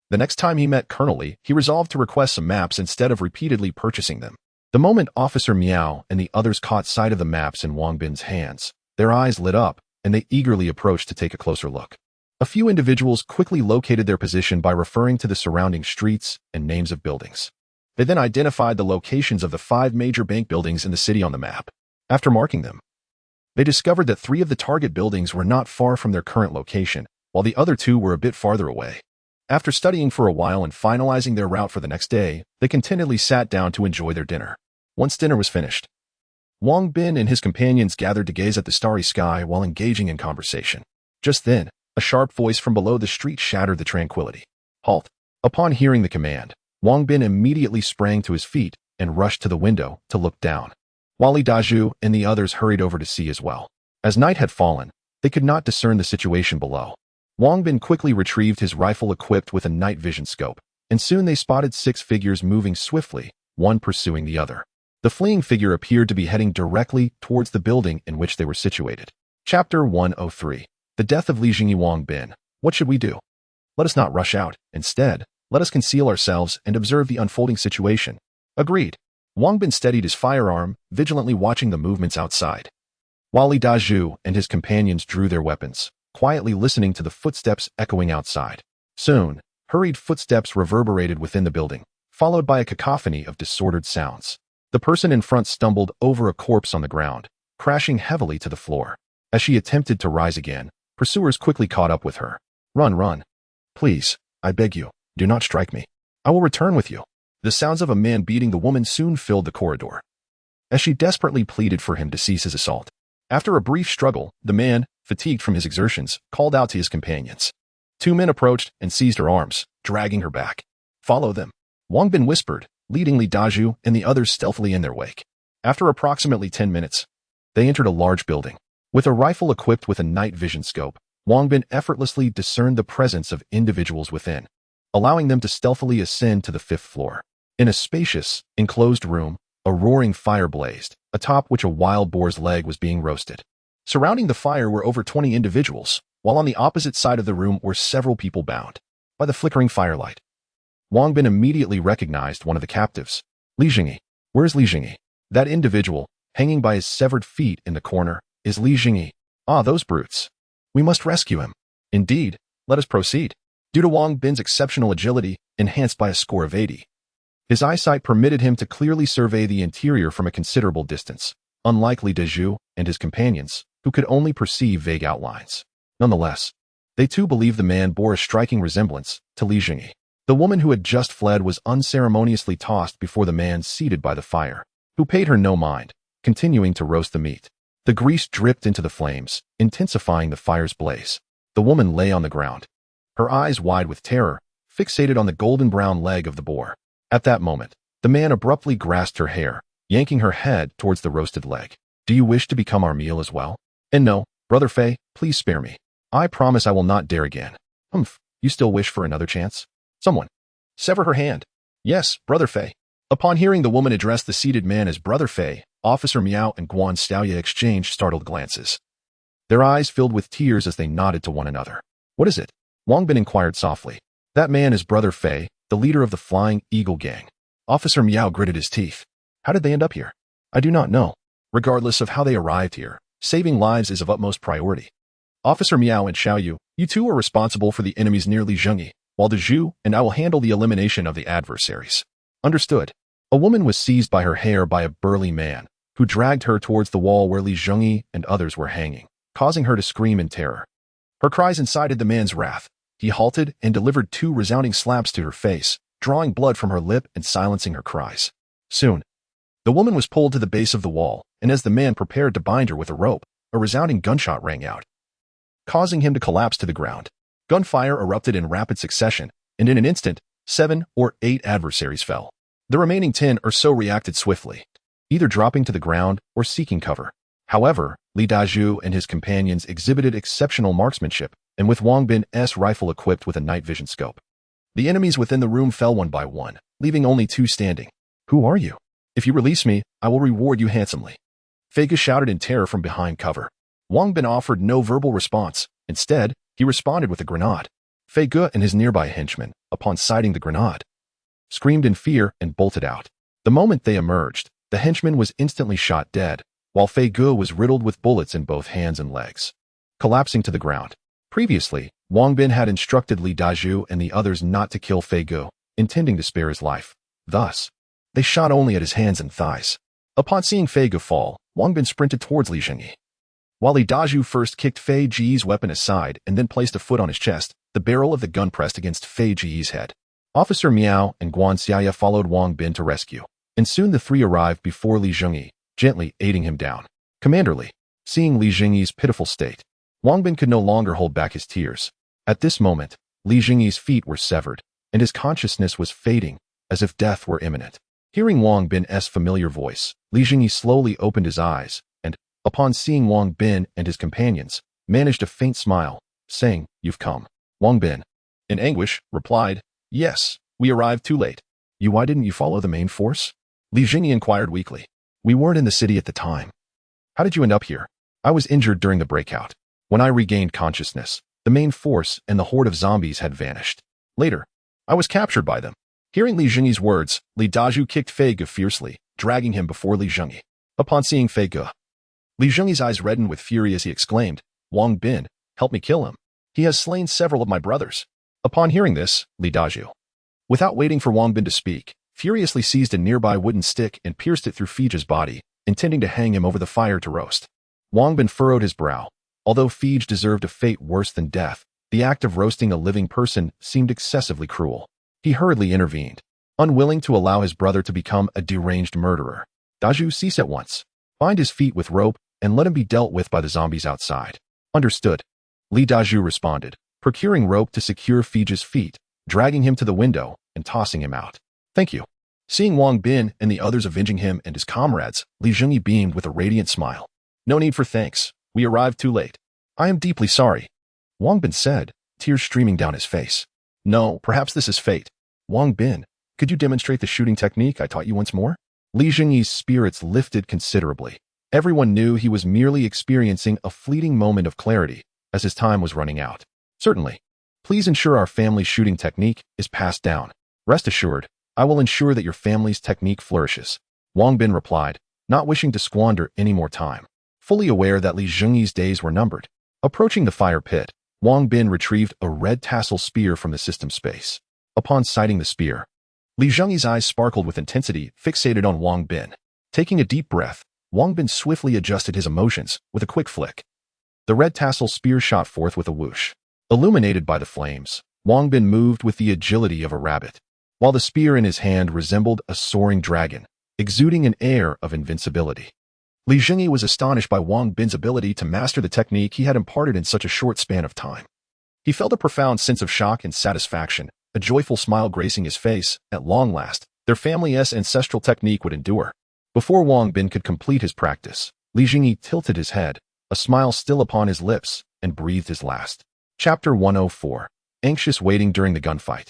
The next time he met Colonel Li, he resolved to request some maps instead of repeatedly purchasing them. The moment Officer Miao and the others caught sight of the maps in Wang Bin's hands, their eyes lit up, and they eagerly approached to take a closer look. A few individuals quickly located their position by referring to the surrounding streets and names of buildings. They then identified the locations of the 5 major bank buildings in the city on the map. After marking them, they discovered that 3 of the target buildings were not far from their current location, while the other 2 were a bit farther away. After studying for a while and finalizing their route for the next day, they contentedly sat down to enjoy their dinner. Once dinner was finished, Wang Bin and his companions gathered to gaze at the starry sky while engaging in conversation. Just then, a sharp voice from below the street shattered the tranquility. Halt! Upon hearing the command, Wang Bin immediately sprang to his feet and rushed to the window to look down. Wali Dazhu and the others hurried over to see as well. As night had fallen, they could not discern the situation below. Wang Bin quickly retrieved his rifle equipped with a night vision scope, and soon they spotted 6 figures moving swiftly, one pursuing the other. The fleeing figure appeared to be heading directly towards the building in which they were situated. Chapter 103. The Death of Li Jingyi. Wang Bin. What should we do? Let us not rush out. Instead, let us conceal ourselves and observe the unfolding situation. Agreed. Wang Bin steadied his firearm, vigilantly watching the movements outside. Wali Dazhu and his companions drew their weapons, quietly listening to the footsteps echoing outside. Soon, hurried footsteps reverberated within the building, followed by a cacophony of disordered sounds. The person in front stumbled over a corpse on the ground, crashing heavily to the floor. As she attempted to rise again, pursuers quickly caught up with her. Run, run. Please, I beg you, do not strike me. I will return with you. The sounds of a man beating the woman soon filled the corridor, as she desperately pleaded for him to cease his assault. After a brief struggle, the man, fatigued from his exertions, called out to his companions. 2 men approached and seized her arms, dragging her back. Follow them, Wang Bin whispered, leading Li Dazhu and the others stealthily in their wake. After approximately 10 minutes, they entered a large building. With a rifle equipped with a night vision scope, Wang Bin effortlessly discerned the presence of individuals within, allowing them to stealthily ascend to the 5th floor. In a spacious, enclosed room, a roaring fire blazed, atop which a wild boar's leg was being roasted. Surrounding the fire were over 20 individuals, while on the opposite side of the room were several people bound by the flickering firelight. Wang Bin immediately recognized one of the captives. Li Jingyi. Where's Li Jingyi? That individual, hanging by his severed feet in the corner, is Li Jingyi. Ah, those brutes. We must rescue him. Indeed, let us proceed. Due to Wang Bin's exceptional agility, enhanced by a score of 80, his eyesight permitted him to clearly survey the interior from a considerable distance, unlike Li Dazhu and his companions, who could only perceive vague outlines. Nonetheless, they too believed the man bore a striking resemblance to Li Jingyi. The woman who had just fled was unceremoniously tossed before the man seated by the fire, who paid her no mind, continuing to roast the meat. The grease dripped into the flames, intensifying the fire's blaze. The woman lay on the ground, her eyes wide with terror, fixated on the golden brown leg of the boar. At that moment, the man abruptly grasped her hair, yanking her head towards the roasted leg. Do you wish to become our meal as well? And no, Brother Fei, please spare me. I promise I will not dare again. Humph, you still wish for another chance? Someone, sever her hand. Yes, Brother Fei. Upon hearing the woman address the seated man as Brother Fei, Officer Miao and Guan Staoye exchanged startled glances. Their eyes filled with tears as they nodded to one another. What is it? Wang Bin inquired softly. That man is Brother Fei, the leader of the Flying Eagle gang. Officer Miao gritted his teeth. How did they end up here? I do not know. Regardless of how they arrived here, saving lives is of utmost priority. Officer Miao and Xiaoyu, you two are responsible for the enemies near Li Jingyi, while the Zhu and I will handle the elimination of the adversaries. Understood. A woman was seized by her hair by a burly man, who dragged her towards the wall where Li Jingyi and others were hanging, causing her to scream in terror. Her cries incited the man's wrath. He halted and delivered 2 resounding slaps to her face, drawing blood from her lip and silencing her cries. Soon, the woman was pulled to the base of the wall, and as the man prepared to bind her with a rope, a resounding gunshot rang out, causing him to collapse to the ground. Gunfire erupted in rapid succession, and in an instant, 7 or 8 adversaries fell. The remaining 10 or so reacted swiftly, either dropping to the ground or seeking cover. However, Li Dazhu and his companions exhibited exceptional marksmanship, and with Wang Bin's rifle equipped with a night vision scope, the enemies within the room fell one by one, leaving only 2 standing. Who are you? If you release me, I will reward you handsomely. Fei Ge shouted in terror from behind cover. Wang Bin offered no verbal response. Instead, he responded with a grenade. Fei Ge and his nearby henchmen, upon sighting the grenade, screamed in fear and bolted out. The moment they emerged, The henchman was instantly shot dead, while Fei Ge was riddled with bullets in both hands and legs, collapsing to the ground. Previously, Wang Bin had instructed Li Dazhu and the others not to kill Fei Ge, intending to spare his life. Thus, they shot only at his hands and thighs. Upon seeing Fei Ge fall, Wang Bin sprinted towards Li Jingyi. While Li Dazhu first kicked Fei Ji's weapon aside and then placed a foot on his chest, the barrel of the gun pressed against Fei Ji's head. Officer Miao and Guan Xiaya followed Wang Bin to rescue, and soon the three arrived before Li Jingyi, gently aiding him down. Commander Li, seeing Li Jingyi's pitiful state, Wang Bin could no longer hold back his tears. At this moment, Li Jingyi's feet were severed, and his consciousness was fading, as if death were imminent. Hearing Wang Bin's familiar voice, Li Jingyi slowly opened his eyes, and, upon seeing Wang Bin and his companions, managed a faint smile, saying, "You've come." Wang Bin, in anguish, replied, "Yes, we arrived too late." Why didn't you follow the main force?" Li Jingyi inquired weakly. "We weren't in the city at the time." "How did you end up here?" "I was injured during the breakout. When I regained consciousness, the main force and the horde of zombies had vanished. Later, I was captured by them." Hearing Li Jingyi's words, Li Dazhu kicked Fei Ge fiercely, dragging him before Li Jingyi. Upon seeing Fei Ge, Li Jingyi's eyes reddened with fury as he exclaimed, "Wang Bin, help me kill him. He has slain several of my brothers." Upon hearing this, Li Dazhu, without waiting for Wang Bin to speak, furiously seized a nearby wooden stick and pierced it through Feige's body, intending to hang him over the fire to roast. Wang Bin furrowed his brow. Although Feige deserved a fate worse than death, the act of roasting a living person seemed excessively cruel. He hurriedly intervened, unwilling to allow his brother to become a deranged murderer. "Dazhu, cease at once. Bind his feet with rope and let him be dealt with by the zombies outside." "Understood." Li Dazhu responded, procuring rope to secure Feige's feet, dragging him to the window and tossing him out. "Thank you." Seeing Wang Bin and the others avenging him and his comrades, Li Jingyi beamed with a radiant smile. "No need for thanks. We arrived too late." "I am deeply sorry," Wang Bin said, tears streaming down his face. "No, perhaps this is fate." "Wang Bin, could you demonstrate the shooting technique I taught you once more?" Li Jingyi's spirits lifted considerably. Everyone knew he was merely experiencing a fleeting moment of clarity, as his time was running out. "Certainly. Please ensure our family's shooting technique is passed down. Rest assured, I will ensure that your family's technique flourishes," Wang Bin replied, not wishing to squander any more time. Fully aware that Li Jingyi's days were numbered, approaching the fire pit, Wang Bin retrieved a red tassel spear from the system space. Upon sighting the spear, Li Jingyi's eyes sparkled with intensity, fixated on Wang Bin. Taking a deep breath, Wang Bin swiftly adjusted his emotions with a quick flick. The red tassel spear shot forth with a whoosh. Illuminated by the flames, Wang Bin moved with the agility of a rabbit, while the spear in his hand resembled a soaring dragon, exuding an air of invincibility. Li Jingyi was astonished by Wang Bin's ability to master the technique he had imparted in such a short span of time. He felt a profound sense of shock and satisfaction, a joyful smile gracing his face. At long last, their family's ancestral technique would endure. Before Wang Bin could complete his practice, Li Jingyi tilted his head, a smile still upon his lips, and breathed his last. Chapter 104. Anxious waiting during the gunfight.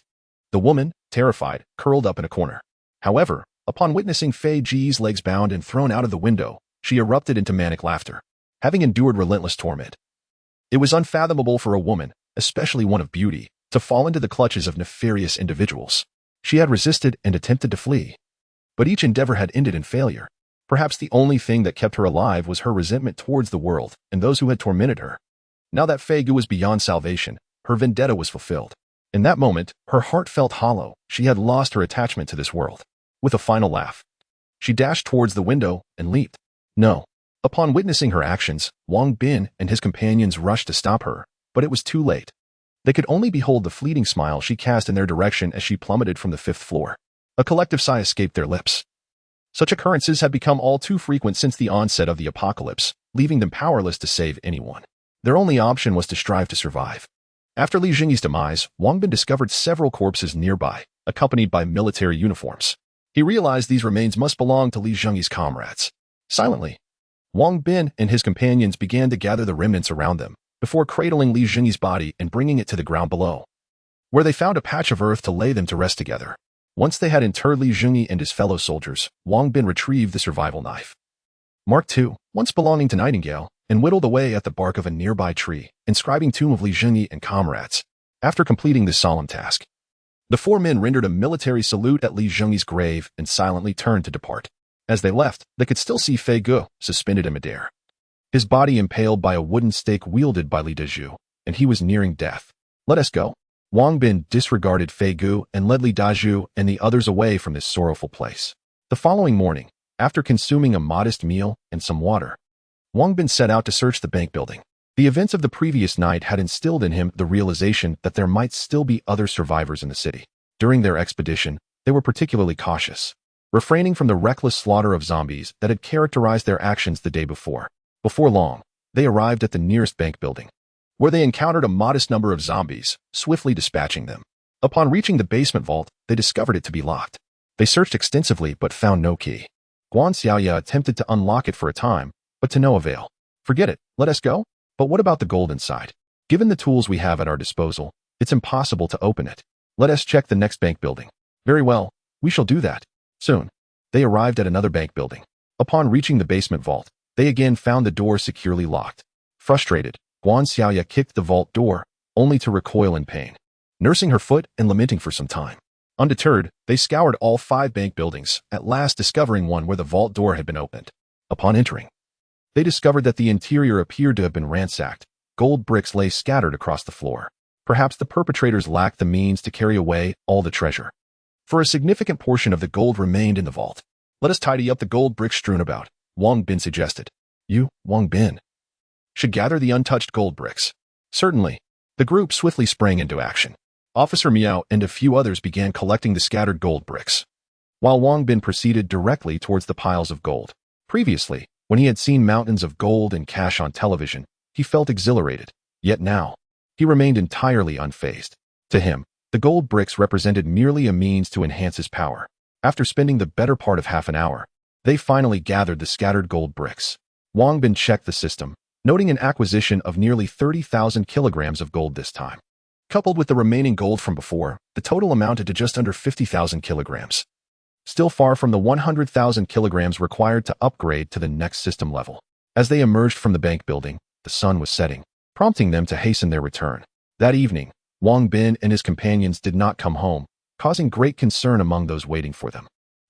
The woman, terrified, curled up in a corner. However, upon witnessing Fei Ji's legs bound and thrown out of the window, she erupted into manic laughter, having endured relentless torment. It was unfathomable for a woman, especially one of beauty, to fall into the clutches of nefarious individuals. She had resisted and attempted to flee, but each endeavor had ended in failure. Perhaps the only thing that kept her alive was her resentment towards the world and those who had tormented her. Now that Fei Ge was beyond salvation, her vendetta was fulfilled. In that moment, her heart felt hollow. She had lost her attachment to this world. With a final laugh, she dashed towards the window and leaped. No. Upon witnessing her actions, Wang Bin and his companions rushed to stop her, but it was too late. They could only behold the fleeting smile she cast in their direction as she plummeted from the 5th floor. A collective sigh escaped their lips. Such occurrences had become all too frequent since the onset of the apocalypse, leaving them powerless to save anyone. Their only option was to strive to survive. After Li Jingyi's demise, Wang Bin discovered several corpses nearby, accompanied by military uniforms. He realized these remains must belong to Li Jingyi's comrades. Silently, Wang Bin and his companions began to gather the remnants around them, before cradling Li Jingyi's body and bringing it to the ground below, where they found a patch of earth to lay them to rest together. Once they had interred Li Jingyi and his fellow soldiers, Wang Bin retrieved the survival knife, Mark II, once belonging to Nightingale, and whittled away at the bark of a nearby tree, inscribing Tomb of Li Jingyi and comrades. After completing this solemn task, the 4 men rendered a military salute at Li Jingyi's grave and silently turned to depart. As they left, they could still see Fei Gu suspended in midair, his body impaled by a wooden stake wielded by Li Dazhu, and he was nearing death. Let us go. Wang Bin disregarded Fei Gu and led Li Dazhu and the others away from this sorrowful place. The following morning, after consuming a modest meal and some water, Wang Bin set out to search the bank building. The events of the previous night had instilled in him the realization that there might still be other survivors in the city. During their expedition, they were particularly cautious, refraining from the reckless slaughter of zombies that had characterized their actions the day before. Before long, they arrived at the nearest bank building, where they encountered a modest number of zombies, swiftly dispatching them. Upon reaching the basement vault, they discovered it to be locked. They searched extensively but found no key. Guan Xiaoya attempted to unlock it for a time, but to no avail. Forget it, let us go? But what about the gold inside? Given the tools we have at our disposal, it's impossible to open it. Let us check the next bank building. Very well, we shall do that. Soon, they arrived at another bank building. Upon reaching the basement vault, they again found the door securely locked. Frustrated, Guan Xiaoya kicked the vault door, only to recoil in pain, nursing her foot and lamenting for some time. Undeterred, they scoured all 5 bank buildings, at last discovering one where the vault door had been opened. Upon entering, they discovered that the interior appeared to have been ransacked. Gold bricks lay scattered across the floor. Perhaps the perpetrators lacked the means to carry away all the treasure, for a significant portion of the gold remained in the vault. Let us tidy up the gold bricks strewn about, Wang Bin suggested. You, Wang Bin, should gather the untouched gold bricks. Certainly. The group swiftly sprang into action. Officer Miao and a few others began collecting the scattered gold bricks, while Wang Bin proceeded directly towards the piles of gold. Previously, when he had seen mountains of gold and cash on television, he felt exhilarated. Yet now, he remained entirely unfazed. To him, the gold bricks represented merely a means to enhance his power. After spending the better part of half an hour, they finally gathered the scattered gold bricks. Wang Bin checked the system, noting an acquisition of nearly 30,000 kilograms of gold this time. Coupled with the remaining gold from before, the total amounted to just under 50,000 kilograms. Still far from the 100,000 kilograms required to upgrade to the next system level. As they emerged from the bank building, the sun was setting, prompting them to hasten their return. That evening, Wang Bin and his companions did not come home, causing great concern among those waiting for them.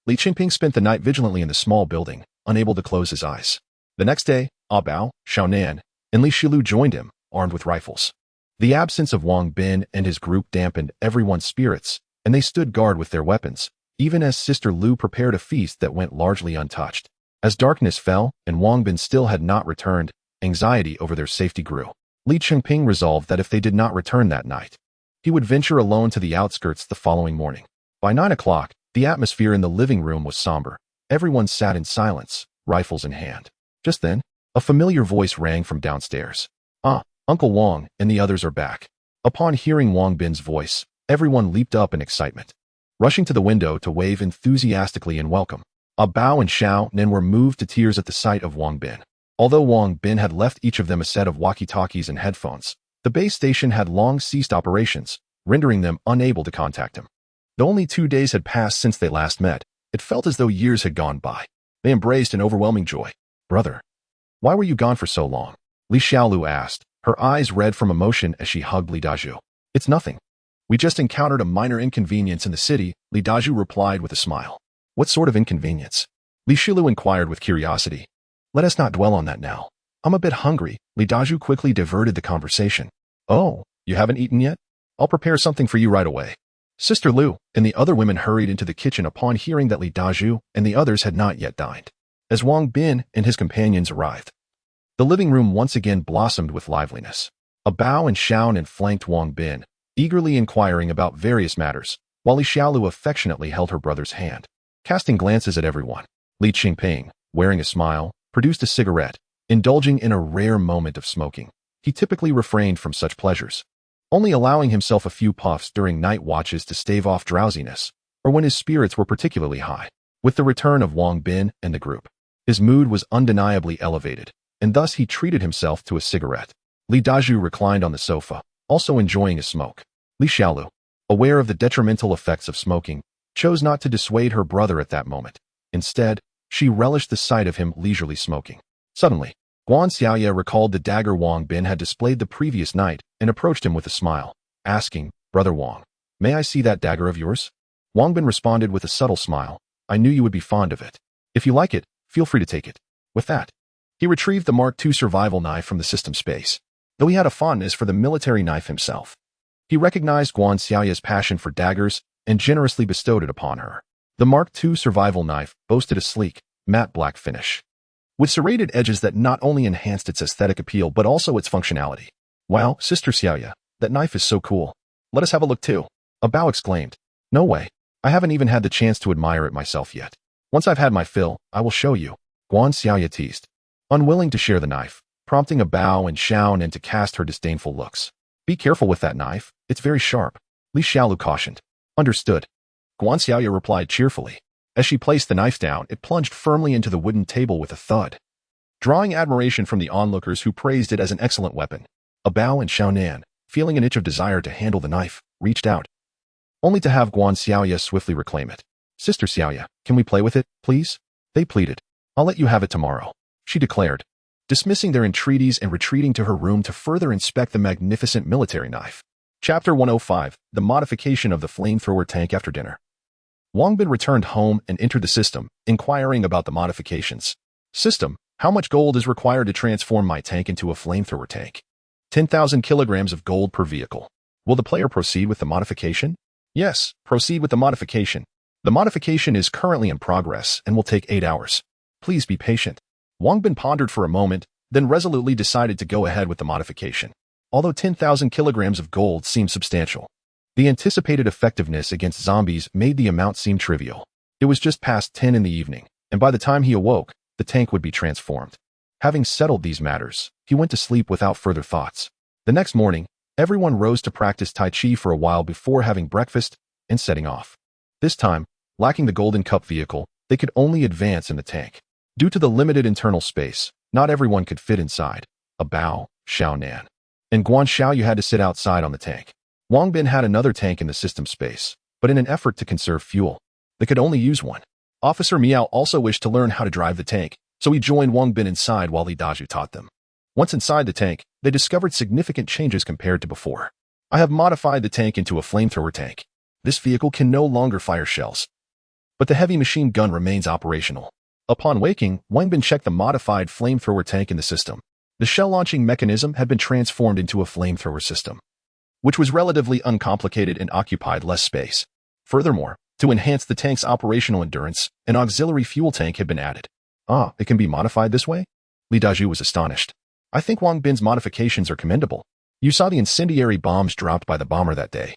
Li Qingping spent the night vigilantly in the small building, unable to close his eyes. The next day, Bao, Xiaonan, and Li Shilu joined him, armed with rifles. The absence of Wang Bin and his group dampened everyone's spirits, and they stood guard with their weapons, even as Sister Lu prepared a feast that went largely untouched. As darkness fell and Wang Bin still had not returned, anxiety over their safety grew. Li Qingping resolved that if they did not return that night, he would venture alone to the outskirts the following morning. By 9 o'clock, the atmosphere in the living room was somber. Everyone sat in silence, rifles in hand. Just then, a familiar voice rang from downstairs. "Ah, Uncle Wang and the others are back." Upon hearing Wang Bin's voice, everyone leaped up in excitement, rushing to the window to wave enthusiastically in welcome. Bao and Xiaonan were moved to tears at the sight of Wang Bin. Although Wang Bin had left each of them a set of walkie-talkies and headphones, the base station had long ceased operations, rendering them unable to contact him. Though only 2 days had passed since they last met, it felt as though years had gone by. They embraced in overwhelming joy. "Brother, why were you gone for so long?" Li Xiaolu asked, her eyes red from emotion as she hugged Li Dazhu. "It's nothing. We just encountered a minor inconvenience in the city," Li Dazhu replied with a smile. "What sort of inconvenience?" Li Shilu inquired with curiosity. "Let us not dwell on that now. I'm a bit hungry." Li Dazhu quickly diverted the conversation. "Oh, you haven't eaten yet? I'll prepare something for you right away." Sister Lu and the other women hurried into the kitchen upon hearing that Li Dazhu and the others had not yet dined. As Wang Bin and his companions arrived, the living room once again blossomed with liveliness. Bao and Xiaonan flanked Wang Bin, eagerly inquiring about various matters, while Li Xiaolu affectionately held her brother's hand. Casting glances at everyone, Li Qingping, wearing a smile, produced a cigarette, indulging in a rare moment of smoking. He typically refrained from such pleasures, only allowing himself a few puffs during night watches to stave off drowsiness, or when his spirits were particularly high. With the return of Wang Bin and the group, his mood was undeniably elevated, and thus he treated himself to a cigarette. Li Dazhu reclined on the sofa, also enjoying a smoke. Li Xiaolu, aware of the detrimental effects of smoking, chose not to dissuade her brother at that moment. Instead, she relished the sight of him leisurely smoking. Suddenly, Guan Xiaoya recalled the dagger Wang Bin had displayed the previous night and approached him with a smile, asking, "Brother Wang, may I see that dagger of yours?" Wang Bin responded with a subtle smile, "I knew you would be fond of it." If you like it, feel free to take it. With that, he retrieved the Mark II survival knife from the system space. Though he had a fondness for the military knife himself, he recognized Guan Xiaoya's passion for daggers and generously bestowed it upon her. The Mark II survival knife boasted a sleek, matte black finish, with serrated edges that not only enhanced its aesthetic appeal but also its functionality. Wow, Sister Xiaoya, that knife is so cool. Let us have a look too. A Bao exclaimed. No way. I haven't even had the chance to admire it myself yet. Once I've had my fill, I will show you. Guan Xiaoya teased, unwilling to share the knife, prompting a Bao and Qian to cast her disdainful looks. Be careful with that knife. It's very sharp. Li Xiaolu cautioned. Understood. Guan Xiaoya replied cheerfully. As she placed the knife down, it plunged firmly into the wooden table with a thud, drawing admiration from the onlookers who praised it as an excellent weapon. A Bao and Qian, feeling an itch of desire to handle the knife, reached out, only to have Guan Xiaoya swiftly reclaim it. Sister Xiaoya, can we play with it, please? They pleaded. I'll let you have it tomorrow, she declared, dismissing their entreaties and retreating to her room to further inspect the magnificent military knife. Chapter 105, The Modification of the Flamethrower Tank After Dinner. Wang Bin returned home and entered the system, inquiring about the modifications. System, how much gold is required to transform my tank into a flamethrower tank? 10,000 kilograms of gold per vehicle. Will the player proceed with the modification? Yes, proceed with the modification. The modification is currently in progress and will take 8 hours. Please be patient. Wang Bin pondered for a moment, then resolutely decided to go ahead with the modification. Although 10,000 kilograms of gold seemed substantial, the anticipated effectiveness against zombies made the amount seem trivial. It was just past 10 in the evening, and by the time he awoke, the tank would be transformed. Having settled these matters, he went to sleep without further thoughts. The next morning, everyone rose to practice Tai Chi for a while before having breakfast and setting off. This time, lacking the Golden Cup vehicle, they could only advance in the tank. Due to the limited internal space, not everyone could fit inside. A Bao, Xiaonan, and Guan Xiaoyu had to sit outside on the tank. Wang Bin had another tank in the system space, but in an effort to conserve fuel, they could only use one. Officer Miao also wished to learn how to drive the tank, so he joined Wang Bin inside while Li Dazhu taught them. Once inside the tank, they discovered significant changes compared to before. I have modified the tank into a flamethrower tank. This vehicle can no longer fire shells, but the heavy machine gun remains operational. Upon waking, Wang Bin checked the modified flamethrower tank in the system. The shell-launching mechanism had been transformed into a flamethrower system, which was relatively uncomplicated and occupied less space. Furthermore, to enhance the tank's operational endurance, an auxiliary fuel tank had been added. Ah, it can be modified this way? Li Dazhu was astonished. I think Wang Bin's modifications are commendable. You saw the incendiary bombs dropped by the bomber that day.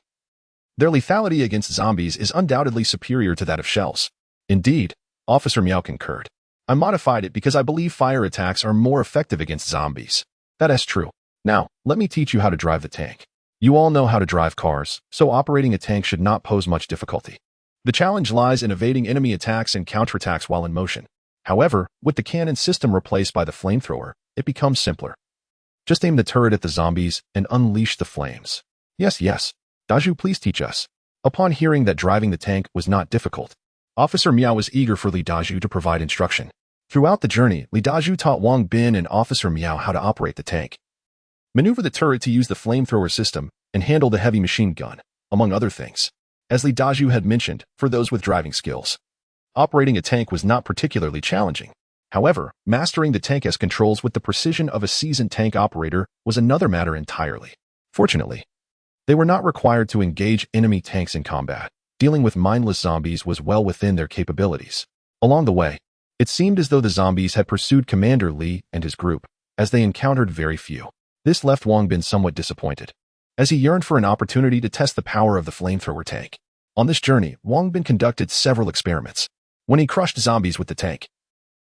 Their lethality against zombies is undoubtedly superior to that of shells. Indeed, Officer Miao concurred. I modified it because I believe fire attacks are more effective against zombies. That is true. Now, let me teach you how to drive the tank. You all know how to drive cars, so operating a tank should not pose much difficulty. The challenge lies in evading enemy attacks and counterattacks while in motion. However, with the cannon system replaced by the flamethrower, it becomes simpler. Just aim the turret at the zombies and unleash the flames. Yes. Dazhu, please teach us. Upon hearing that driving the tank was not difficult, Officer Miao was eager for Li Dazhu to provide instruction. Throughout the journey, Li Dazhu taught Wang Bin and Officer Miao how to operate the tank, maneuver the turret to use the flamethrower system, and handle the heavy machine gun, among other things. As Li Dazhu had mentioned, for those with driving skills, operating a tank was not particularly challenging. However, mastering the tank as controls with the precision of a seasoned tank operator was another matter entirely. Fortunately, they were not required to engage enemy tanks in combat. Dealing with mindless zombies was well within their capabilities. Along the way, it seemed as though the zombies had pursued Commander Li and his group, as they encountered very few. This left Wang Bin somewhat disappointed, as he yearned for an opportunity to test the power of the flamethrower tank. On this journey, Wang Bin conducted several experiments. When he crushed zombies with the tank,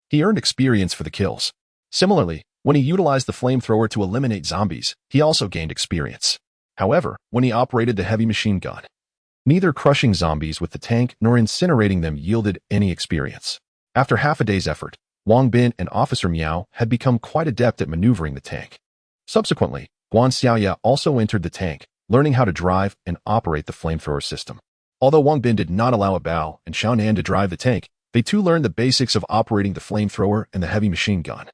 he earned experience for the kills. Similarly, when he utilized the flamethrower to eliminate zombies, he also gained experience. However, when he operated the heavy machine gun, neither crushing zombies with the tank nor incinerating them yielded any experience. After half a day's effort, Wang Bin and Officer Miao had become quite adept at maneuvering the tank. Subsequently, Guan Xiaoya also entered the tank, learning how to drive and operate the flamethrower system. Although Wang Bin did not allow a Bao and Xiaonan to drive the tank, they too learned the basics of operating the flamethrower and the heavy machine gun.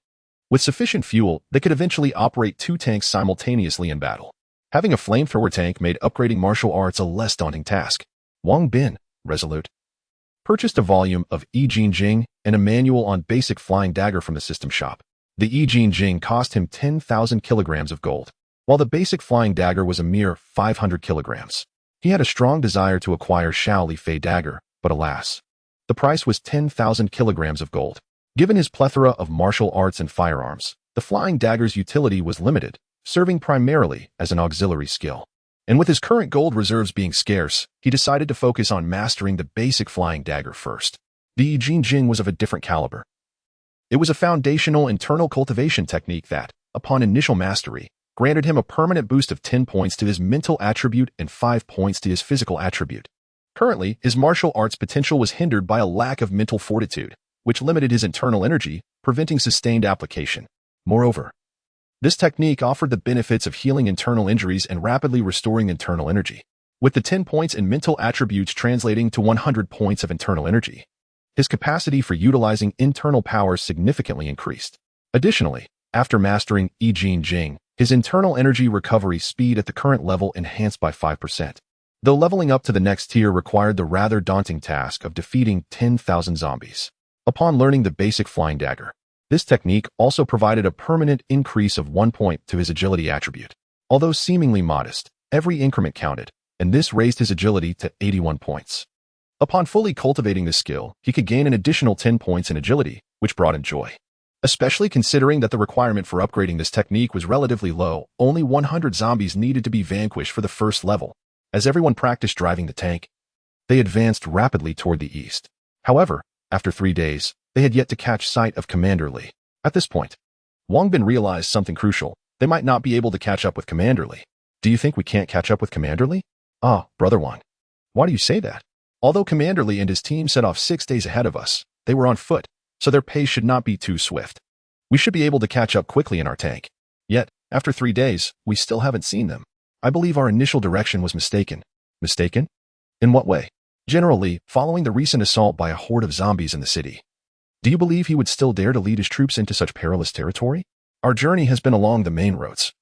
With sufficient fuel, they could eventually operate 2 tanks simultaneously in battle. Having a flamethrower tank made upgrading martial arts a less daunting task. Wang Bin, resolute, purchased a volume of Yi Jing and a manual on basic flying dagger from the system shop. The Yi Jing cost him 10,000 kilograms of gold, while the basic flying dagger was a mere 500 kilograms. He had a strong desire to acquire Shao Li Fei dagger, but alas, the price was 10,000 kilograms of gold. Given his plethora of martial arts and firearms, the flying dagger's utility was limited, serving primarily as an auxiliary skill. And with his current gold reserves being scarce, he decided to focus on mastering the basic flying dagger first. The Yi Jing was of a different caliber. It was a foundational internal cultivation technique that, upon initial mastery, granted him a permanent boost of 10 points to his mental attribute and 5 points to his physical attribute. Currently, his martial arts potential was hindered by a lack of mental fortitude, which limited his internal energy, preventing sustained application. Moreover, this technique offered the benefits of healing internal injuries and rapidly restoring internal energy, with the 10 points in mental attributes translating to 100 points of internal energy. His capacity for utilizing internal power significantly increased. Additionally, after mastering Yi Jing, his internal energy recovery speed at the current level enhanced by 5%. Though leveling up to the next tier required the rather daunting task of defeating 10,000 zombies. Upon learning the basic flying dagger, this technique also provided a permanent increase of 1 point to his agility attribute. Although seemingly modest, every increment counted, and this raised his agility to 81 points. Upon fully cultivating this skill, he could gain an additional 10 points in agility, which brought him joy. Especially considering that the requirement for upgrading this technique was relatively low, only 100 zombies needed to be vanquished for the first level. As everyone practiced driving the tank, they advanced rapidly toward the east. However, after 3 days, they had yet to catch sight of Commander Li. At this point, Wang Bin realized something crucial. They might not be able to catch up with Commander Li. Do you think we can't catch up with Commander Li? Ah, Brother Wang. Why do you say that? Although Commander Li and his team set off 6 days ahead of us, they were on foot, so their pace should not be too swift. We should be able to catch up quickly in our tank. Yet, after 3 days, we still haven't seen them. I believe our initial direction was mistaken. Mistaken? In what way? General Li, following the recent assault by a horde of zombies in the city. Do you believe he would still dare to lead his troops into such perilous territory? Our journey has been along the main roads,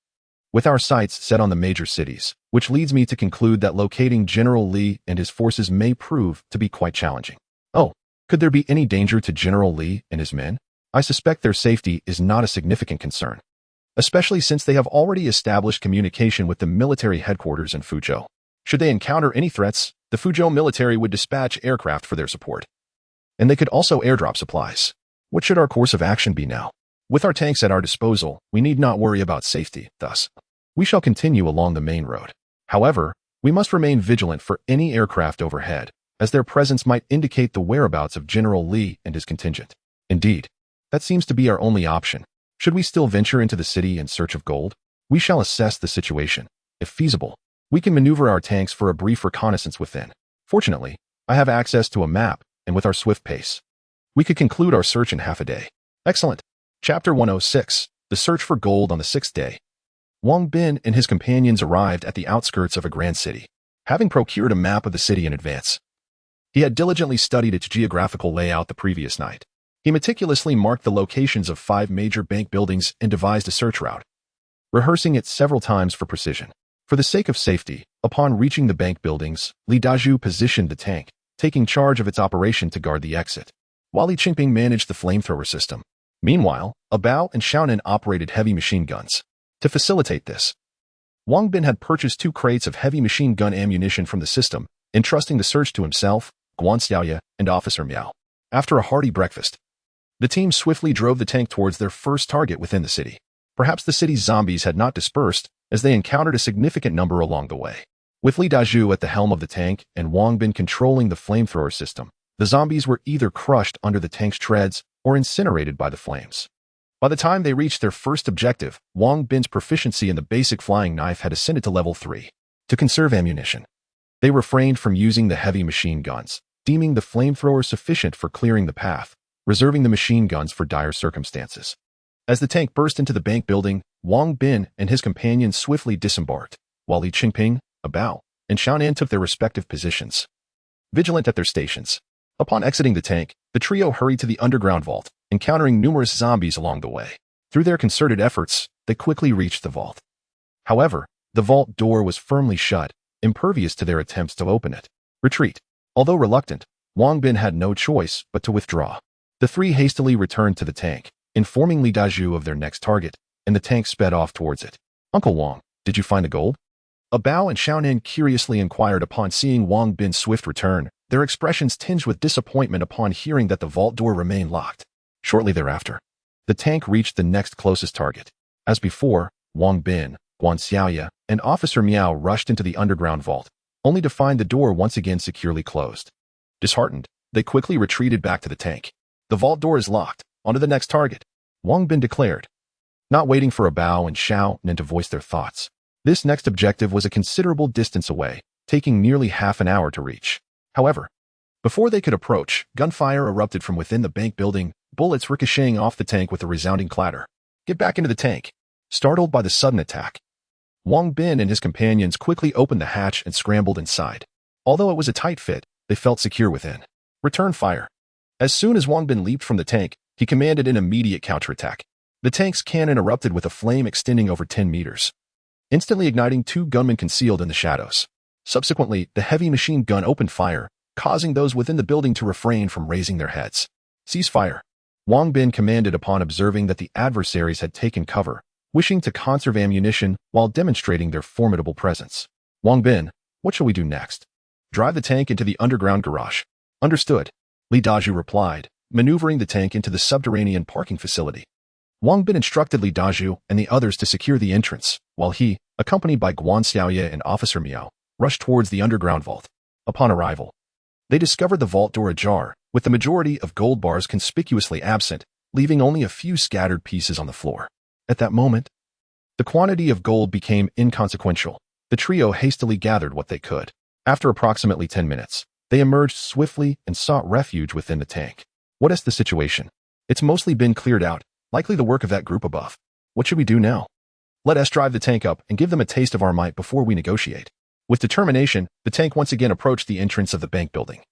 with our sights set on the major cities, which leads me to conclude that locating General Li and his forces may prove to be quite challenging. Oh, could there be any danger to General Li and his men? I suspect their safety is not a significant concern, especially since they have already established communication with the military headquarters in Fuzhou. Should they encounter any threats, the Fuzhou military would dispatch aircraft for their support. And they could also airdrop supplies. What should our course of action be now? With our tanks at our disposal, we need not worry about safety, thus, we shall continue along the main road. However, we must remain vigilant for any aircraft overhead, as their presence might indicate the whereabouts of General Li and his contingent. Indeed, that seems to be our only option. Should we still venture into the city in search of gold? We shall assess the situation. If feasible, we can maneuver our tanks for a brief reconnaissance within. Fortunately, I have access to a map, and with our swift pace, we could conclude our search in half a day. Excellent. Chapter 106, The Search for Gold on the 6th day. Wang Bin and his companions arrived at the outskirts of a grand city, having procured a map of the city in advance. He had diligently studied its geographical layout the previous night. He meticulously marked the locations of 5 major bank buildings and devised a search route, rehearsing it several times for precision. For the sake of safety, upon reaching the bank buildings, Li Dazhu positioned the tank, taking charge of its operation to guard the exit, while Li Qingping managed the flamethrower system. Meanwhile, Bao and Xiaonan operated heavy machine guns. To facilitate this, Wang Bin had purchased 2 crates of heavy machine gun ammunition from the system, entrusting the search to himself, Guan Xiaoye, and Officer Miao. After a hearty breakfast, the team swiftly drove the tank towards their first target within the city. Perhaps the city's zombies had not dispersed, as they encountered a significant number along the way. With Li Dazhu at the helm of the tank and Wang Bin controlling the flamethrower system, the zombies were either crushed under the tank's treads or incinerated by the flames. By the time they reached their first objective, Wang Bin's proficiency in the basic flying knife had ascended to level 3. To conserve ammunition, they refrained from using the heavy machine guns, deeming the flamethrower sufficient for clearing the path, reserving the machine guns for dire circumstances. As the tank burst into the bank building, Wang Bin and his companions swiftly disembarked, while Li Qingping, Bao, and Xiaonan took their respective positions, vigilant at their stations. Upon exiting the tank, the trio hurried to the underground vault, encountering numerous zombies along the way. Through their concerted efforts, they quickly reached the vault. However, the vault door was firmly shut, impervious to their attempts to open it. Retreat. Although reluctant, Wang Bin had no choice but to withdraw. The three hastily returned to the tank, informing Li Dazhu of their next target, and the tank sped off towards it. Uncle Wang, did you find the gold? A Bao and Xiaonan curiously inquired upon seeing Wang Bin's swift return, their expressions tinged with disappointment upon hearing that the vault door remained locked. Shortly thereafter, the tank reached the next closest target. As before, Wang Bin, Guan Xiaoya, and Officer Miao rushed into the underground vault, only to find the door once again securely closed. Disheartened, they quickly retreated back to the tank. The vault door is locked. On to the next target, Wang Bin declared. Not waiting for a Bao and Xiaonan to voice their thoughts. This next objective was a considerable distance away, taking nearly half an hour to reach. However, before they could approach, gunfire erupted from within the bank building, bullets ricocheting off the tank with a resounding clatter. Get back into the tank. Startled by the sudden attack, Wang Bin and his companions quickly opened the hatch and scrambled inside. Although it was a tight fit, they felt secure within. Return fire. As soon as Wang Bin leaped from the tank, he commanded an immediate counterattack. The tank's cannon erupted with a flame extending over 10 meters, instantly igniting two gunmen concealed in the shadows. Subsequently, the heavy machine gun opened fire, causing those within the building to refrain from raising their heads. Cease fire. Wang Bin commanded upon observing that the adversaries had taken cover, wishing to conserve ammunition while demonstrating their formidable presence. Wang Bin, what shall we do next? Drive the tank into the underground garage. Understood. Li Dazhu replied, maneuvering the tank into the subterranean parking facility. Wang Bin instructed Li Dazhu and the others to secure the entrance, while he, accompanied by Guan Xiaoya and Officer Miao, rushed towards the underground vault. Upon arrival, they discovered the vault door ajar, with the majority of gold bars conspicuously absent, leaving only a few scattered pieces on the floor. At that moment, the quantity of gold became inconsequential. The trio hastily gathered what they could. After approximately 10 minutes, they emerged swiftly and sought refuge within the tank. What is the situation? It's mostly been cleared out, likely the work of that group above. What should we do now? Let us drive the tank up and give them a taste of our might before we negotiate. With determination, the tank once again approached the entrance of the bank building,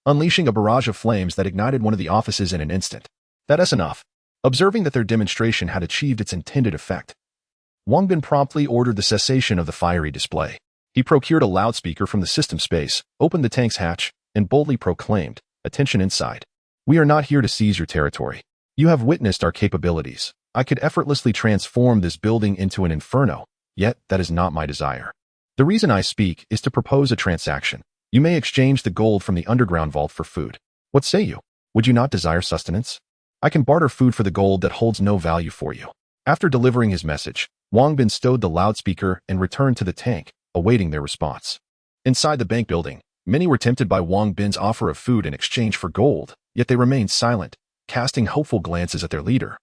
unleashing a barrage of flames that ignited one of the offices in an instant. That's enough. Observing that their demonstration had achieved its intended effect, Wang Bin promptly ordered the cessation of the fiery display. He procured a loudspeaker from the system space, opened the tank's hatch, and boldly proclaimed, "Attention inside. We are not here to seize your territory. You have witnessed our capabilities. I could effortlessly transform this building into an inferno, yet that is not my desire. The reason I speak is to propose a transaction. You may exchange the gold from the underground vault for food. What say you? Would you not desire sustenance? I can barter food for the gold that holds no value for you." After delivering his message, Wang Bin stowed the loudspeaker and returned to the tank, awaiting their response. Inside the bank building, many were tempted by Wang Bin's offer of food in exchange for gold, yet they remained silent, casting hopeful glances at their leader,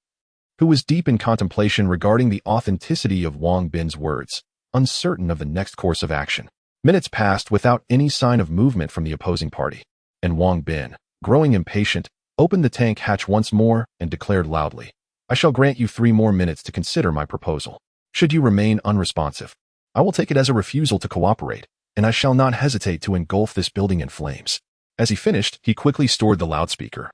who was deep in contemplation regarding the authenticity of Wang Bin's words, uncertain of the next course of action. Minutes passed without any sign of movement from the opposing party, and Wang Bin, growing impatient, opened the tank hatch once more and declared loudly, "I shall grant you 3 more minutes to consider my proposal. Should you remain unresponsive, I will take it as a refusal to cooperate, and I shall not hesitate to engulf this building in flames." As he finished, he quickly stored the loudspeaker.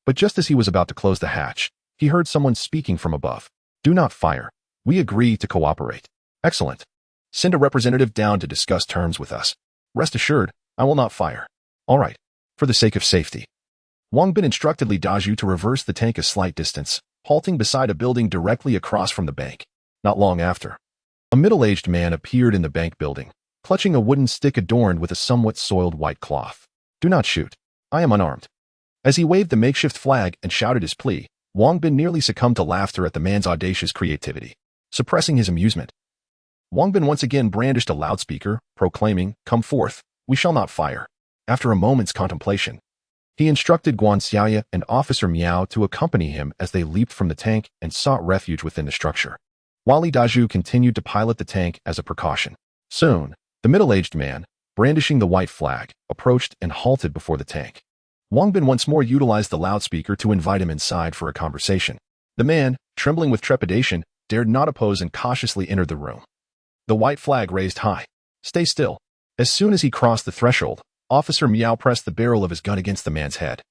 But just as he was about to close the hatch, he heard someone speaking from above. "Do not fire. We agree to cooperate." "Excellent. Send a representative down to discuss terms with us. Rest assured, I will not fire." "All right. For the sake of safety." Wang Bin instructed Li Dazhu to reverse the tank a slight distance, halting beside a building directly across from the bank. Not long after, a middle-aged man appeared in the bank building, clutching a wooden stick adorned with a somewhat soiled white cloth. "Do not shoot. I am unarmed." As he waved the makeshift flag and shouted his plea, Wang Bin nearly succumbed to laughter at the man's audacious creativity. Suppressing his amusement, Wang Bin once again brandished a loudspeaker, proclaiming, "Come forth, we shall not fire." After a moment's contemplation, he instructed Guan Xiaoya and Officer Miao to accompany him as they leaped from the tank and sought refuge within the structure, while Li Dazhu continued to pilot the tank as a precaution. Soon, the middle-aged man, brandishing the white flag, approached and halted before the tank. Wang Bin once more utilized the loudspeaker to invite him inside for a conversation. The man, trembling with trepidation, dared not oppose and cautiously entered the room, the white flag raised high. "Stay still." As soon as he crossed the threshold, Officer Miao pressed the barrel of his gun against the man's head,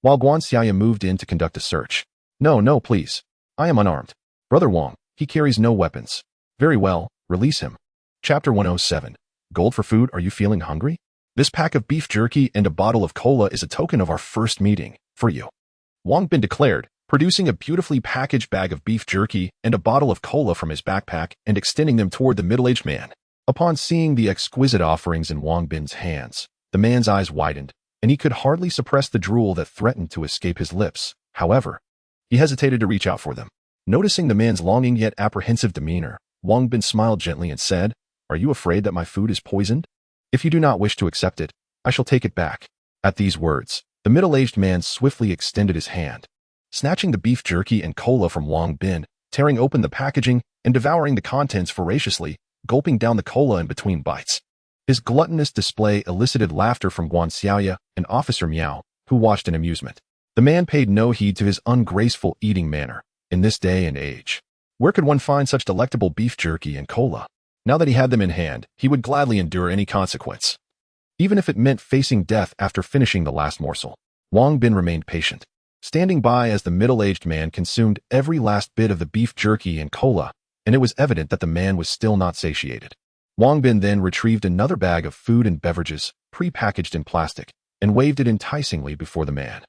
while Guan Xiaoya moved in to conduct a search. No, please. I am unarmed. Brother Wang, he carries no weapons." "Very well, release him." Chapter 107. Gold for food. Are you feeling hungry? This pack of beef jerky and a bottle of cola is a token of our first meeting, for you. Wang Bin declared, producing a beautifully packaged bag of beef jerky and a bottle of cola from his backpack and extending them toward the middle-aged man. Upon seeing the exquisite offerings in Wang Bin's hands, the man's eyes widened, and he could hardly suppress the drool that threatened to escape his lips. However, he hesitated to reach out for them. Noticing the man's longing yet apprehensive demeanor, Wang Bin smiled gently and said, "Are you afraid that my food is poisoned? If you do not wish to accept it, I shall take it back." At these words, the middle-aged man swiftly extended his hand, snatching the beef jerky and cola from Wang Bin, tearing open the packaging and devouring the contents voraciously, gulping down the cola in between bites. His gluttonous display elicited laughter from Guan Xiaoya and Officer Miao, who watched in amusement. The man paid no heed to his ungraceful eating manner. In this day and age, where could one find such delectable beef jerky and cola? Now that he had them in hand, he would gladly endure any consequence, even if it meant facing death after finishing the last morsel. Wang Bin remained patient, standing by as the middle-aged man consumed every last bit of the beef jerky and cola, and it was evident that the man was still not satiated. Wang Bin then retrieved another bag of food and beverages, pre-packaged in plastic, and waved it enticingly before the man.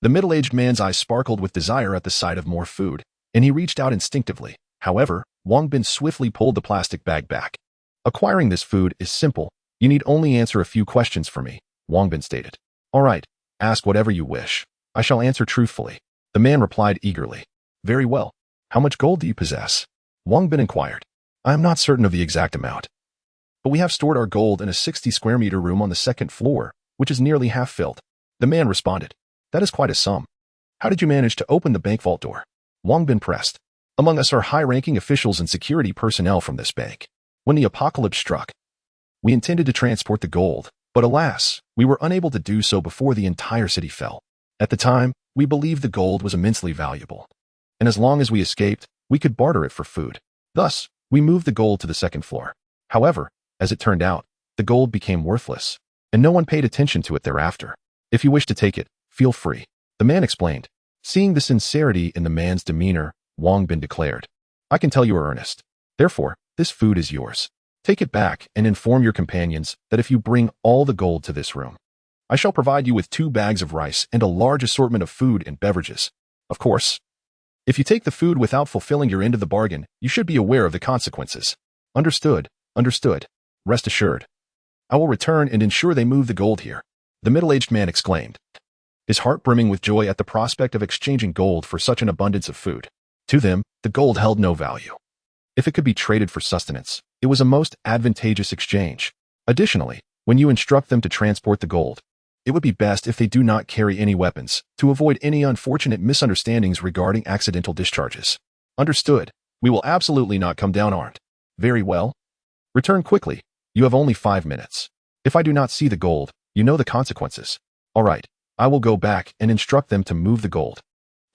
The middle-aged man's eyes sparkled with desire at the sight of more food, and he reached out instinctively. However, Wang Bin swiftly pulled the plastic bag back. "Acquiring this food is simple. You need only answer a few questions for me," Wang Bin stated. "All right, ask whatever you wish. I shall answer truthfully." The man replied eagerly. "Very well. How much gold do you possess?" Wang Bin inquired. "I am not certain of the exact amount, but we have stored our gold in a 60-square-meter room on the second floor, which is nearly half filled." The man responded. "That is quite a sum. How did you manage to open the bank vault door?" Wang Bin pressed. "Among us are high-ranking officials and security personnel from this bank. When the apocalypse struck, we intended to transport the gold, but alas, we were unable to do so before the entire city fell. At the time, we believed the gold was immensely valuable, and as long as we escaped, we could barter it for food. Thus, we moved the gold to the second floor. However, as it turned out, the gold became worthless, and no one paid attention to it thereafter. If you wish to take it, feel free," the man explained. Seeing the sincerity in the man's demeanor, Wang Bin declared, "I can tell you are earnest. Therefore, this food is yours. Take it back and inform your companions that if you bring all the gold to this room, I shall provide you with 2 bags of rice and a large assortment of food and beverages. Of course, if you take the food without fulfilling your end of the bargain, you should be aware of the consequences." "Understood, understood. Rest assured. I will return and ensure they move the gold here," the middle-aged man exclaimed, his heart brimming with joy at the prospect of exchanging gold for such an abundance of food. To them, the gold held no value. If it could be traded for sustenance, it was a most advantageous exchange. Additionally, when you instruct them to transport the gold, it would be best if they do not carry any weapons, to avoid any unfortunate misunderstandings regarding accidental discharges. "Understood. We will absolutely not come down armed." "Very well. Return quickly. You have only 5 minutes. If I do not see the gold, you know the consequences." "All right. I will go back and instruct them to move the gold."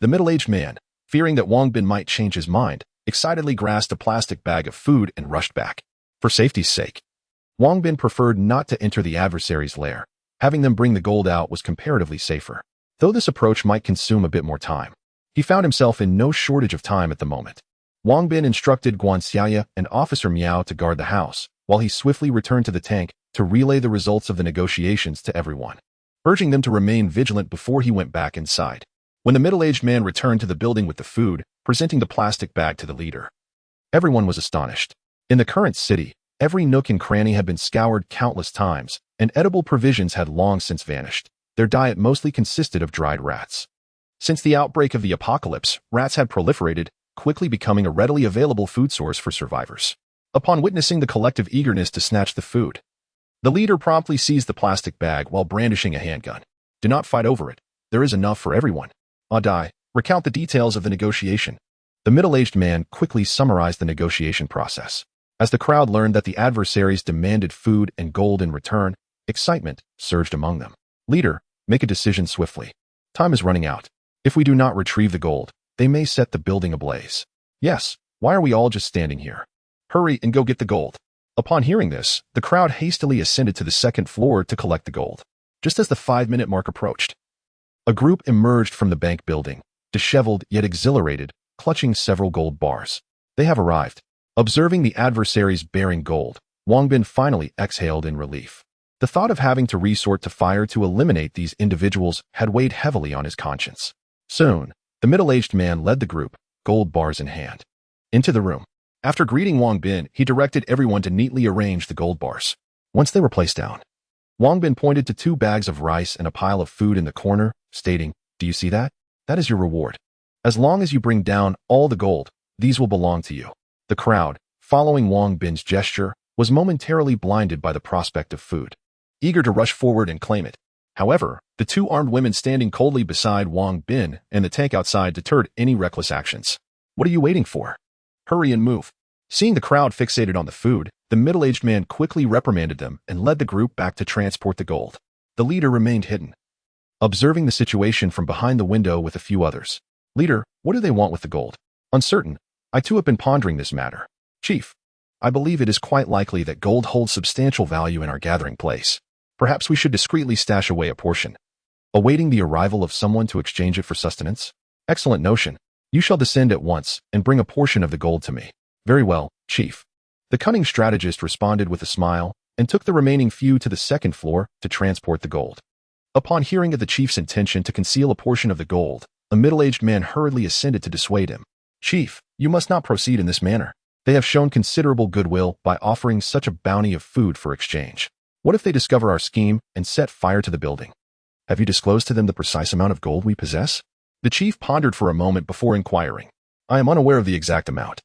The middle-aged man, fearing that Wang Bin might change his mind, excitedly grasped a plastic bag of food and rushed back. For safety's sake, Wang Bin preferred not to enter the adversary's lair. Having them bring the gold out was comparatively safer. Though this approach might consume a bit more time, he found himself in no shortage of time at the moment. Wang Bin instructed Guan Xiaoya and Officer Miao to guard the house, while he swiftly returned to the tank to relay the results of the negotiations to everyone, urging them to remain vigilant before he went back inside. When the middle-aged man returned to the building with the food, presenting the plastic bag to the leader, everyone was astonished. In the current city, every nook and cranny had been scoured countless times, and edible provisions had long since vanished. Their diet mostly consisted of dried rats. Since the outbreak of the apocalypse, rats had proliferated, quickly becoming a readily available food source for survivors. Upon witnessing the collective eagerness to snatch the food, the leader promptly seized the plastic bag while brandishing a handgun. "Do not fight over it. There is enough for everyone." Adai, recount the details of the negotiation. The middle-aged man quickly summarized the negotiation process. As the crowd learned that the adversaries demanded food and gold in return, excitement surged among them. "Leader, make a decision swiftly. Time is running out. If we do not retrieve the gold, they may set the building ablaze." "Yes, why are we all just standing here? Hurry and go get the gold." Upon hearing this, the crowd hastily ascended to the second floor to collect the gold. Just as the 5-minute mark approached, a group emerged from the bank building, disheveled yet exhilarated, clutching several gold bars. "They have arrived." Observing the adversaries bearing gold, Wang Bin finally exhaled in relief. The thought of having to resort to fire to eliminate these individuals had weighed heavily on his conscience. Soon, the middle-aged man led the group, gold bars in hand, into the room. After greeting Wang Bin, he directed everyone to neatly arrange the gold bars. Once they were placed down, Wang Bin pointed to 2 bags of rice and a pile of food in the corner, stating, "Do you see that? That is your reward. As long as you bring down all the gold, these will belong to you." The crowd, following Wang Bin's gesture, was momentarily blinded by the prospect of food, eager to rush forward and claim it. However, the 2 armed women standing coldly beside Wang Bin and the tank outside deterred any reckless actions. "What are you waiting for? Hurry and move." Seeing the crowd fixated on the food, the middle-aged man quickly reprimanded them and led the group back to transport the gold. The leader remained hidden, observing the situation from behind the window with a few others. "Leader, what do they want with the gold?" "Uncertain. I too have been pondering this matter. Chief, I believe it is quite likely that gold holds substantial value in our gathering place. Perhaps we should discreetly stash away a portion, awaiting the arrival of someone to exchange it for sustenance." "Excellent notion. You shall descend at once and bring a portion of the gold to me." "Very well, Chief." The cunning strategist responded with a smile and took the remaining few to the 2nd floor to transport the gold. Upon hearing of the chief's intention to conceal a portion of the gold, a middle-aged man hurriedly ascended to dissuade him. "Chief, you must not proceed in this manner. They have shown considerable goodwill by offering such a bounty of food for exchange. What if they discover our scheme and set fire to the building? Have you disclosed to them the precise amount of gold we possess?" The chief pondered for a moment before inquiring. "I am unaware of the exact amount.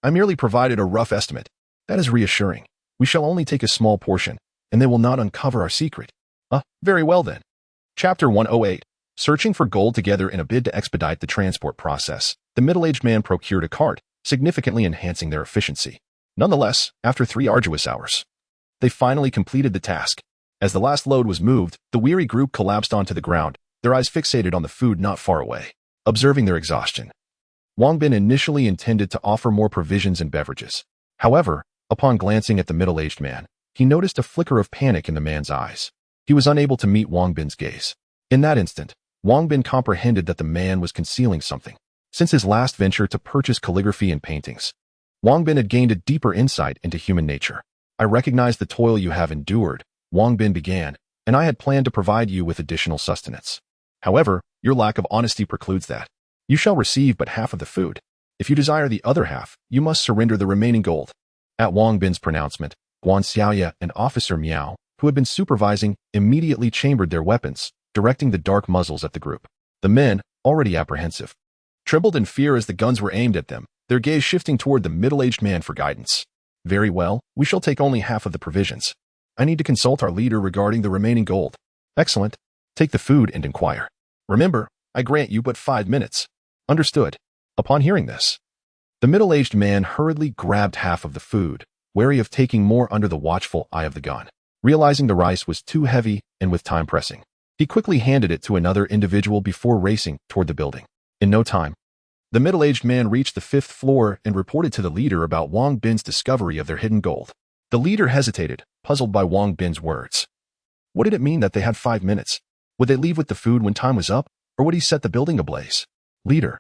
I merely provided a rough estimate." "That is reassuring. We shall only take a small portion, and they will not uncover our secret." Very well then." Chapter 108. Searching for gold together in a bid to expedite the transport process, the middle-aged man procured a cart, significantly enhancing their efficiency. Nonetheless, after 3 arduous hours, they finally completed the task. As the last load was moved, the weary group collapsed onto the ground, their eyes fixated on the food not far away. Observing their exhaustion, Wang Bin initially intended to offer more provisions and beverages. However, upon glancing at the middle-aged man, he noticed a flicker of panic in the man's eyes. He was unable to meet Wang Bin's gaze. In that instant, Wang Bin comprehended that the man was concealing something. Since his last venture to purchase calligraphy and paintings, Wang Bin had gained a deeper insight into human nature. "I recognize the toil you have endured," Wang Bin began, "and I had planned to provide you with additional sustenance. However, your lack of honesty precludes that. You shall receive but half of the food. If you desire the other half, you must surrender the remaining gold." At Wang Bin's pronouncement, Guan Xiaoya and Officer Miao, who had been supervising, immediately chambered their weapons, directing the dark muzzles at the group. The men, already apprehensive, trembled in fear as the guns were aimed at them, their gaze shifting toward the middle-aged man for guidance. "Very well, we shall take only half of the provisions. I need to consult our leader regarding the remaining gold." "Excellent. Take the food and inquire. Remember, I grant you but 5 minutes." "Understood." Upon hearing this, the middle-aged man hurriedly grabbed half of the food, wary of taking more under the watchful eye of the gun. Realizing the rice was too heavy and with time pressing, he quickly handed it to another individual before racing toward the building. In no time, the middle-aged man reached the 5th floor and reported to the leader about Wang Bin's discovery of their hidden gold. The leader hesitated, puzzled by Wang Bin's words. What did it mean that they had 5 minutes? Would they leave with the food when time was up, or would he set the building ablaze? "Leader,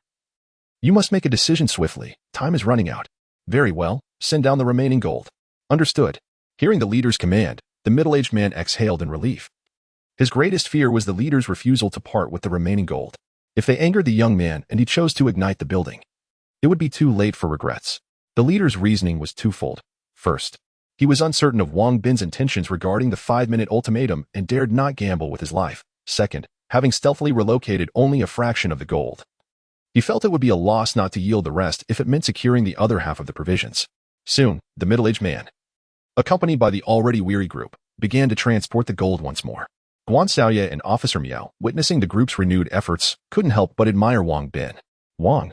you must make a decision swiftly. Time is running out." "Very well, send down the remaining gold." "Understood." Hearing the leader's command, the middle-aged man exhaled in relief. His greatest fear was the leader's refusal to part with the remaining gold. If they angered the young man and he chose to ignite the building, it would be too late for regrets. The leader's reasoning was twofold. First, he was uncertain of Wang Bin's intentions regarding the 5-minute ultimatum and dared not gamble with his life. Second, having stealthily relocated only a fraction of the gold, he felt it would be a loss not to yield the rest if it meant securing the other half of the provisions. Soon, the middle-aged man, accompanied by the already weary group, began to transport the gold once more. Guan Xiaoye and Officer Miao, witnessing the group's renewed efforts, couldn't help but admire Wang Bin. "Wang,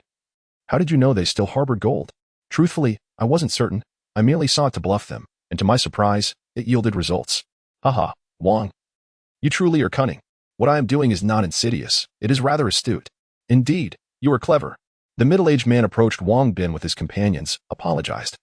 how did you know they still harbored gold?" "Truthfully, I wasn't certain. I merely sought to bluff them, and to my surprise, it yielded results." "Haha, Wang, you truly are cunning. What I am doing is not insidious. It is rather astute." "Indeed, you are clever." The middle-aged man approached Wang Bin with his companions, apologized,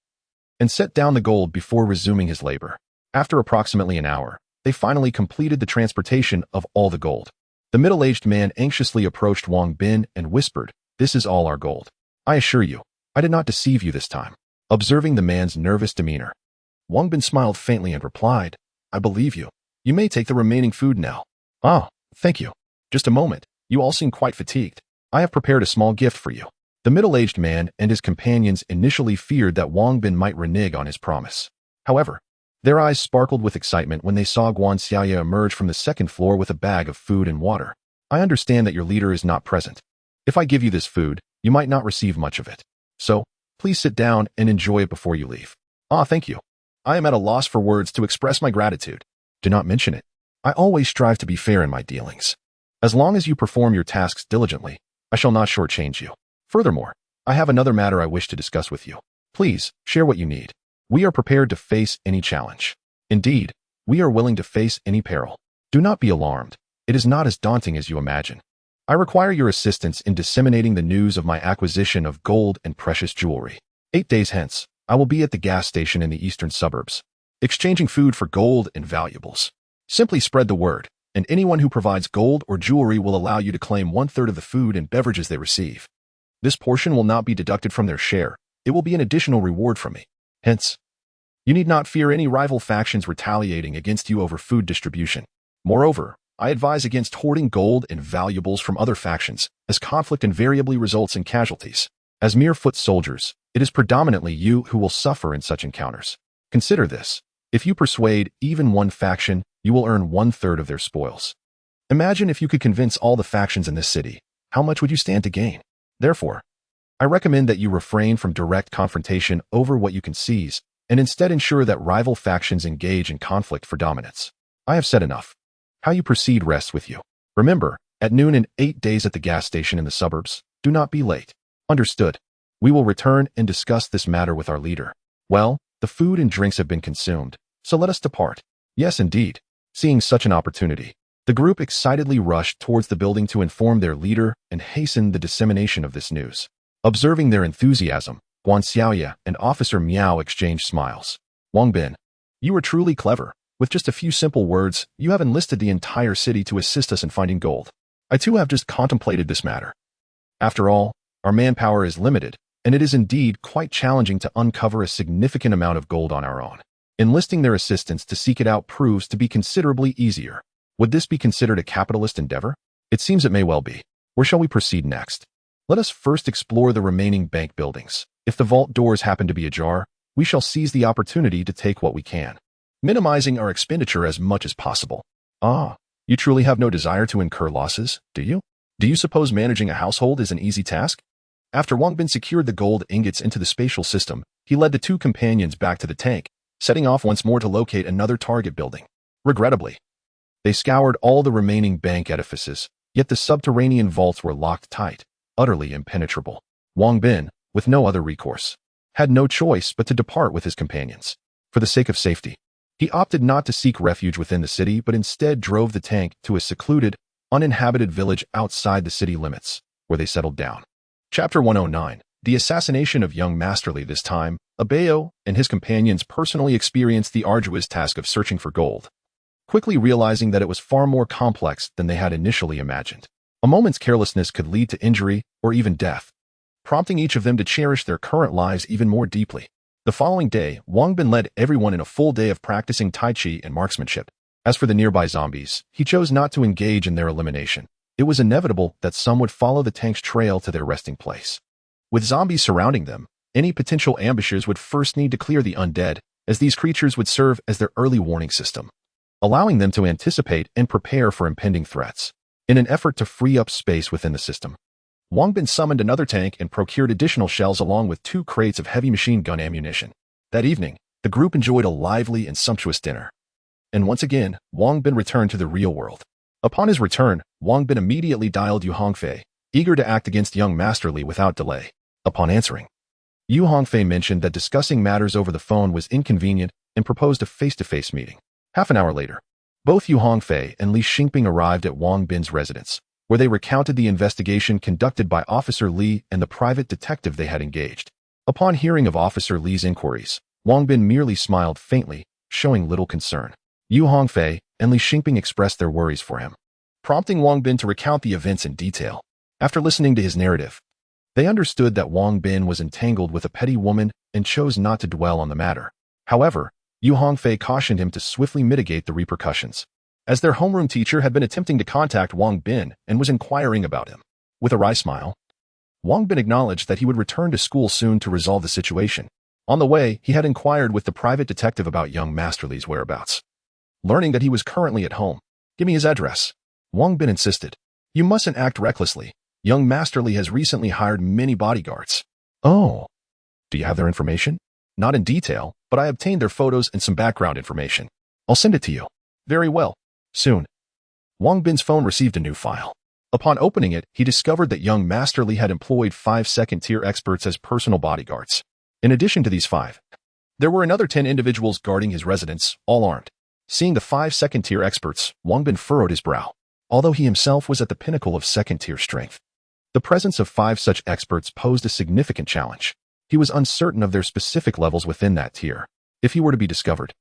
and set down the gold before resuming his labor. After approximately an hour, they finally completed the transportation of all the gold. The middle-aged man anxiously approached Wang Bin and whispered, "This is all our gold. I assure you, I did not deceive you this time." Observing the man's nervous demeanor, Wang Bin smiled faintly and replied, "I believe you. You may take the remaining food now. Ah, thank you. Just a moment. You all seem quite fatigued. I have prepared a small gift for you. The middle-aged man and his companions initially feared that Wang Bin might renege on his promise. However, their eyes sparkled with excitement when they saw Guan Xiaoya emerge from the second floor with a bag of food and water. I understand that your leader is not present. If I give you this food, you might not receive much of it. So, please sit down and enjoy it before you leave. Ah, thank you. I am at a loss for words to express my gratitude. Do not mention it. I always strive to be fair in my dealings. As long as you perform your tasks diligently, I shall not shortchange you. Furthermore, I have another matter I wish to discuss with you. Please, share what you need. We are prepared to face any challenge. Indeed, we are willing to face any peril. Do not be alarmed. It is not as daunting as you imagine. I require your assistance in disseminating the news of my acquisition of gold and precious jewelry. 8 days hence, I will be at the gas station in the eastern suburbs, exchanging food for gold and valuables. Simply spread the word, and anyone who provides gold or jewelry will allow you to claim 1/3 of the food and beverages they receive. This portion will not be deducted from their share. It will be an additional reward from me. Hence, you need not fear any rival factions retaliating against you over food distribution. Moreover, I advise against hoarding gold and valuables from other factions, as conflict invariably results in casualties. As mere foot soldiers, it is predominantly you who will suffer in such encounters. Consider this. If you persuade even one faction, you will earn 1/3 of their spoils. Imagine if you could convince all the factions in this city. How much would you stand to gain? Therefore, I recommend that you refrain from direct confrontation over what you can seize, and instead ensure that rival factions engage in conflict for dominance. I have said enough. How you proceed rests with you. Remember, at noon in 8 days at the gas station in the suburbs, do not be late. Understood. We will return and discuss this matter with our leader. Well, the food and drinks have been consumed, so let us depart. Yes, indeed. Seeing such an opportunity, the group excitedly rushed towards the building to inform their leader and hasten the dissemination of this news. Observing their enthusiasm, Guan Xiaoya and Officer Miao exchanged smiles. Wang Bin, you are truly clever. With just a few simple words, you have enlisted the entire city to assist us in finding gold. I too have just contemplated this matter. After all, our manpower is limited, and it is indeed quite challenging to uncover a significant amount of gold on our own. Enlisting their assistance to seek it out proves to be considerably easier. Would this be considered a capitalist endeavor? It seems it may well be. Where shall we proceed next? Let us first explore the remaining bank buildings. If the vault doors happen to be ajar, we shall seize the opportunity to take what we can, minimizing our expenditure as much as possible. Ah, you truly have no desire to incur losses, do you? Do you suppose managing a household is an easy task? After Wang Bin secured the gold ingots into the spatial system, he led the two companions back to the tank, setting off once more to locate another target building. Regrettably, they scoured all the remaining bank edifices, yet the subterranean vaults were locked tight, utterly impenetrable. Wang Bin, with no other recourse, had no choice but to depart with his companions. For the sake of safety, he opted not to seek refuge within the city, but instead drove the tank to a secluded, uninhabited village outside the city limits, where they settled down. Chapter 109. The assassination of young Masterly. This time, Abayo and his companions personally experienced the arduous task of searching for gold, quickly realizing that it was far more complex than they had initially imagined. A moment's carelessness could lead to injury or even death, prompting each of them to cherish their current lives even more deeply. The following day, Wang Bin led everyone in a full day of practicing Tai Chi and marksmanship. As for the nearby zombies, he chose not to engage in their elimination. It was inevitable that some would follow the tank's trail to their resting place. With zombies surrounding them, any potential ambushers would first need to clear the undead, as these creatures would serve as their early warning system, allowing them to anticipate and prepare for impending threats. In an effort to free up space within the system, Wang Bin summoned another tank and procured additional shells along with 2 crates of heavy machine gun ammunition. That evening, the group enjoyed a lively and sumptuous dinner. And once again, Wang Bin returned to the real world. Upon his return, Wang Bin immediately dialed Yu Hongfei, eager to act against young Masterly without delay. Upon answering, Yu Hongfei mentioned that discussing matters over the phone was inconvenient and proposed a face-to-face meeting. Half an hour later, both Yu Hongfei and Li Xingping arrived at Wang Bin's residence, where they recounted the investigation conducted by Officer Li and the private detective they had engaged. Upon hearing of Officer Li's inquiries, Wang Bin merely smiled faintly, showing little concern. Yu Hongfei and Li Xingping expressed their worries for him, prompting Wang Bin to recount the events in detail. After listening to his narrative, they understood that Wang Bin was entangled with a petty woman and chose not to dwell on the matter. However, Yu Hongfei cautioned him to swiftly mitigate the repercussions, as their homeroom teacher had been attempting to contact Wang Bin and was inquiring about him. With a wry smile, Wang Bin acknowledged that he would return to school soon to resolve the situation. On the way, he had inquired with the private detective about young Masterly's whereabouts. Learning that he was currently at home, "Give me his address," Wang Bin insisted. "You mustn't act recklessly. Young Masterly has recently hired many bodyguards." "Oh. Do you have their information?" "Not in detail, but I obtained their photos and some background information. I'll send it to you." "Very well. Soon." Wang Bin's phone received a new file. Upon opening it, he discovered that young Masterly had employed 5 second-tier experts as personal bodyguards. In addition to these 5, there were another 10 individuals guarding his residence, all armed. Seeing the 5 second-tier experts, Wang Bin furrowed his brow. Although he himself was at the pinnacle of second-tier strength, the presence of 5 such experts posed a significant challenge. He was uncertain of their specific levels within that tier. If he were to be discovered,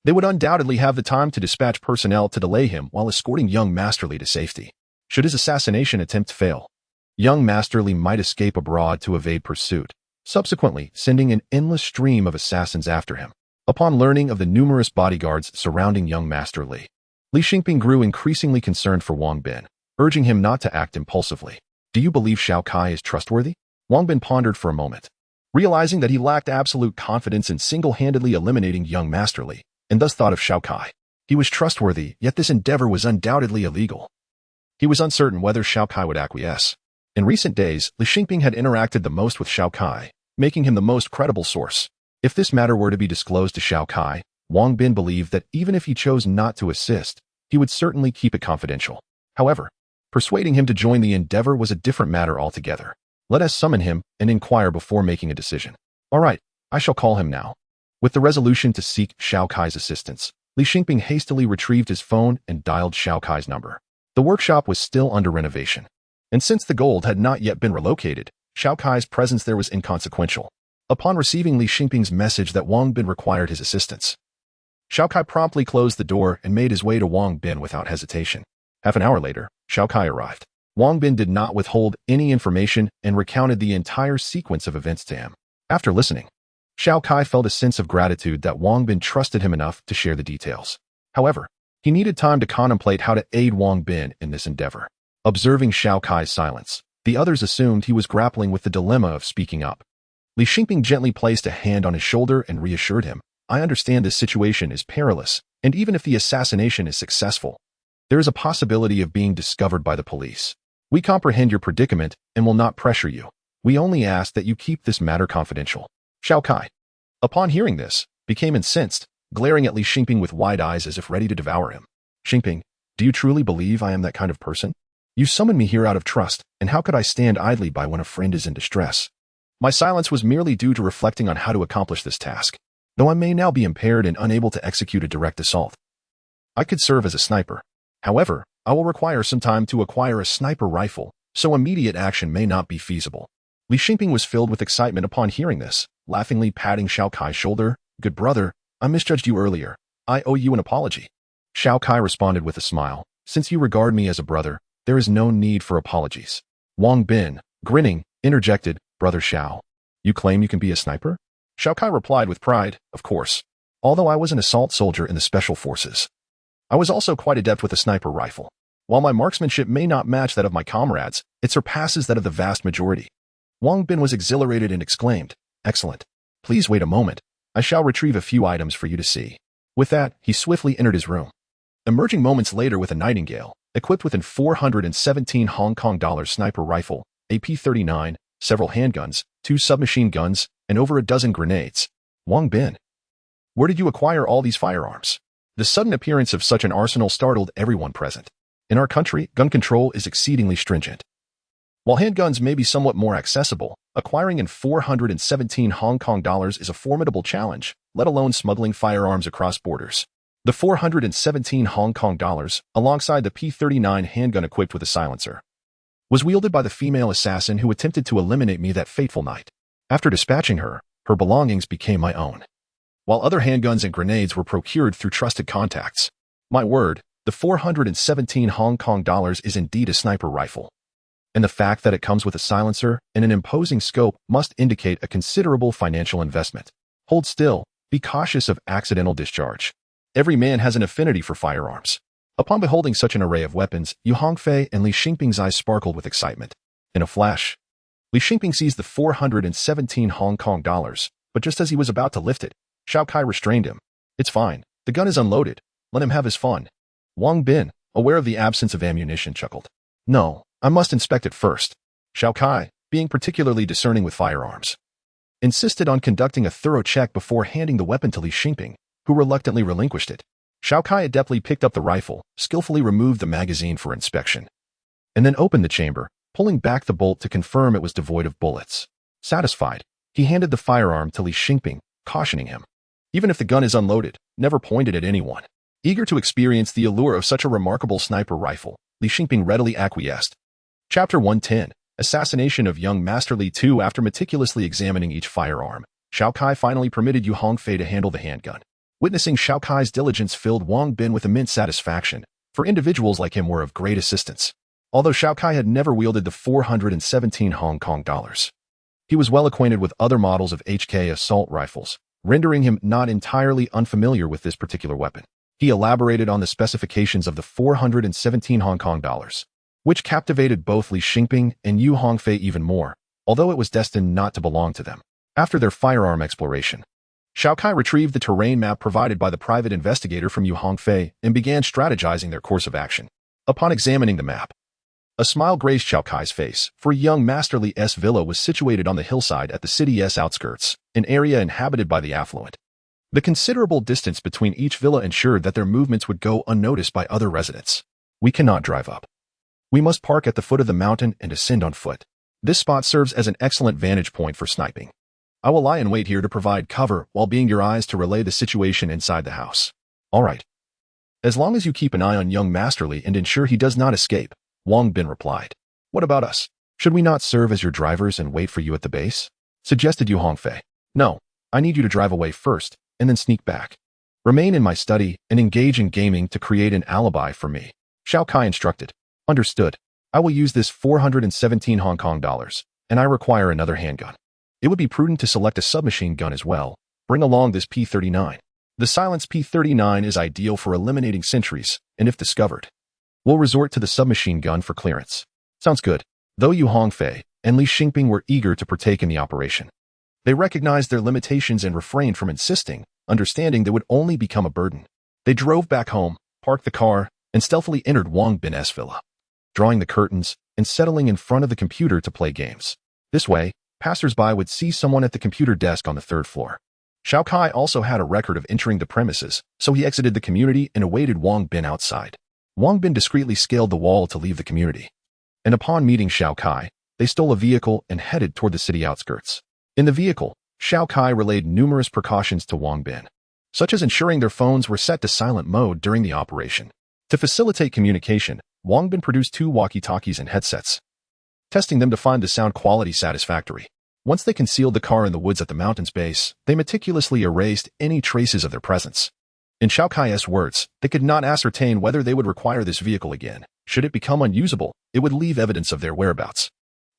they would undoubtedly have the time to dispatch personnel to delay him while escorting young Masterly to safety. Should his assassination attempt fail, young Masterly might escape abroad to evade pursuit, subsequently sending an endless stream of assassins after him. Upon learning of the numerous bodyguards surrounding young Masterly, Li Xingping grew increasingly concerned for Wang Bin, urging him not to act impulsively. "Do you believe Zhao Kai is trustworthy?" Wang Bin pondered for a moment, realizing that he lacked absolute confidence in single-handedly eliminating young Masterly, and thus thought of Zhao Kai. He was trustworthy, yet this endeavor was undoubtedly illegal. He was uncertain whether Zhao Kai would acquiesce. In recent days, Li Xingping had interacted the most with Zhao Kai, making him the most credible source. If this matter were to be disclosed to Zhao Kai, Wang Bin believed that even if he chose not to assist, he would certainly keep it confidential. However, persuading him to join the endeavor was a different matter altogether. Let us summon him and inquire before making a decision. All right, I shall call him now. With the resolution to seek Zhao Kai's assistance, Li Xingping hastily retrieved his phone and dialed Zhao Kai's number. The workshop was still under renovation, and since the gold had not yet been relocated, Zhao Kai's presence there was inconsequential. Upon receiving Li Xingping's message that Wang Bin required his assistance, Zhao Kai promptly closed the door and made his way to Wang Bin without hesitation. Half an hour later, Zhao Kai arrived. Wang Bin did not withhold any information and recounted the entire sequence of events to him. After listening, Zhao Kai felt a sense of gratitude that Wang Bin trusted him enough to share the details. However, he needed time to contemplate how to aid Wang Bin in this endeavor. Observing Zhao Kai's silence, the others assumed he was grappling with the dilemma of speaking up. Li Xingping gently placed a hand on his shoulder and reassured him, "I understand this situation is perilous, and even if the assassination is successful, there is a possibility of being discovered by the police. We comprehend your predicament and will not pressure you. We only ask that you keep this matter confidential." Zhao Kai, upon hearing this, became incensed, glaring at Li Xingping with wide eyes as if ready to devour him. "Xingping, do you truly believe I am that kind of person? You summoned me here out of trust, and how could I stand idly by when a friend is in distress? My silence was merely due to reflecting on how to accomplish this task. Though I may now be impaired and unable to execute a direct assault, I could serve as a sniper. However, I will require some time to acquire a sniper rifle, so immediate action may not be feasible." Li Xingping was filled with excitement upon hearing this, laughingly patting Zhao Kai's shoulder. "Good brother, I misjudged you earlier. I owe you an apology." Zhao Kai responded with a smile. "Since you regard me as a brother, there is no need for apologies." Wang Bin, grinning, interjected, "Brother Zhao, you claim you can be a sniper?" Zhao Kai replied with pride, "Of course. Although I was an assault soldier in the special forces, I was also quite adept with a sniper rifle. While my marksmanship may not match that of my comrades, it surpasses that of the vast majority." Wang Bin was exhilarated and exclaimed, "Excellent. Please wait a moment. I shall retrieve a few items for you to see." With that, he swiftly entered his room, emerging moments later with a nightingale, equipped with an 417 Hong Kong dollars sniper rifle, a P-39, several handguns, 2 submachine guns, and over a dozen grenades. "Wang Bin, where did you acquire all these firearms?" The sudden appearance of such an arsenal startled everyone present. In our country, gun control is exceedingly stringent. While handguns may be somewhat more accessible, acquiring in 417 Hong Kong dollars is a formidable challenge, let alone smuggling firearms across borders. The 417 Hong Kong dollars, alongside the P-39 handgun equipped with a silencer, was wielded by the female assassin who attempted to eliminate me that fateful night. After dispatching her, her belongings became my own, while other handguns and grenades were procured through trusted contacts. My word, the 417 Hong Kong dollars is indeed a sniper rifle, and the fact that it comes with a silencer and an imposing scope must indicate a considerable financial investment. Hold still, Be cautious of accidental discharge. Every man has an affinity for firearms. Upon beholding such an array of weapons, Yu Hongfei and Li Xingping's eyes sparkled with excitement. In a flash, Li Xingping seized the 417 Hong Kong dollars, but just as he was about to lift it, Xiao Kai restrained him. It's fine. The gun is unloaded. Let him have his fun. Wang Bin, aware of the absence of ammunition, chuckled. No, I must inspect it first. Xiao Kai, being particularly discerning with firearms, insisted on conducting a thorough check before handing the weapon to Li Xingping, who reluctantly relinquished it. Xiao Kai adeptly picked up the rifle, skillfully removed the magazine for inspection, and then opened the chamber, pulling back the bolt to confirm it was devoid of bullets. Satisfied, he handed the firearm to Li Xingping, cautioning him. Even if the gun is unloaded, never point it at anyone. Eager to experience the allure of such a remarkable sniper rifle, Li Xingping readily acquiesced. Chapter 110, Assassination of Young Master Li II. After meticulously examining each firearm, Xiao Kai finally permitted Yu Hongfei to handle the handgun. Witnessing Xiao Kai's diligence filled Wang Bin with immense satisfaction, for individuals like him were of great assistance. Although Xiao Kai had never wielded the 417 Hong Kong dollars, he was well acquainted with other models of HK assault rifles, rendering him not entirely unfamiliar with this particular weapon. He elaborated on the specifications of the 417 Hong Kong dollars, which captivated both Li Xingping and Yu Hongfei even more, although it was destined not to belong to them. After their firearm exploration, Xiao Kai retrieved the terrain map provided by the private investigator from Yu Hongfei and began strategizing their course of action. Upon examining the map, a smile graced Xiao Kai's face, for young Master Li's villa was situated on the hillside at the city's outskirts, an area inhabited by the affluent. The considerable distance between each villa ensured that their movements would go unnoticed by other residents. We cannot drive up. We must park at the foot of the mountain and ascend on foot. This spot serves as an excellent vantage point for sniping. I will lie in wait here to provide cover while being your eyes to relay the situation inside the house. All right. As long as you keep an eye on young Master Li and ensure he does not escape, Wang Bin replied. What about us? Should we not serve as your drivers and wait for you at the base? Suggested Yu Hongfei. No, I need you to drive away first and then sneak back. Remain in my study and engage in gaming to create an alibi for me. Xiao Kai instructed. Understood. I will use this 417 Hong Kong dollars, and I require another handgun. It would be prudent to select a submachine gun as well. Bring along this P39. The silenced P39 is ideal for eliminating sentries, and if discovered, we'll resort to the submachine gun for clearance. Sounds good. Though Yu Hongfei and Li Xingping were eager to partake in the operation, they recognized their limitations and refrained from insisting, understanding they would only become a burden. They drove back home, parked the car, and stealthily entered Wang Bin's villa, drawing the curtains and settling in front of the computer to play games. This way, passers-by would see someone at the computer desk on the third floor. Xiao Kai also had a record of entering the premises, so he exited the community and awaited Wang Bin outside. Wang Bin discreetly scaled the wall to leave the community, and upon meeting Xiao Kai, they stole a vehicle and headed toward the city outskirts. In the vehicle, Xiao Kai relayed numerous precautions to Wang Bin, such as ensuring their phones were set to silent mode during the operation. To facilitate communication, Wang Bin produced 2 walkie-talkies and headsets, testing them to find the sound quality satisfactory. Once they concealed the car in the woods at the mountain's base, they meticulously erased any traces of their presence. In Xiao Kai's words, they could not ascertain whether they would require this vehicle again. Should it become unusable, it would leave evidence of their whereabouts.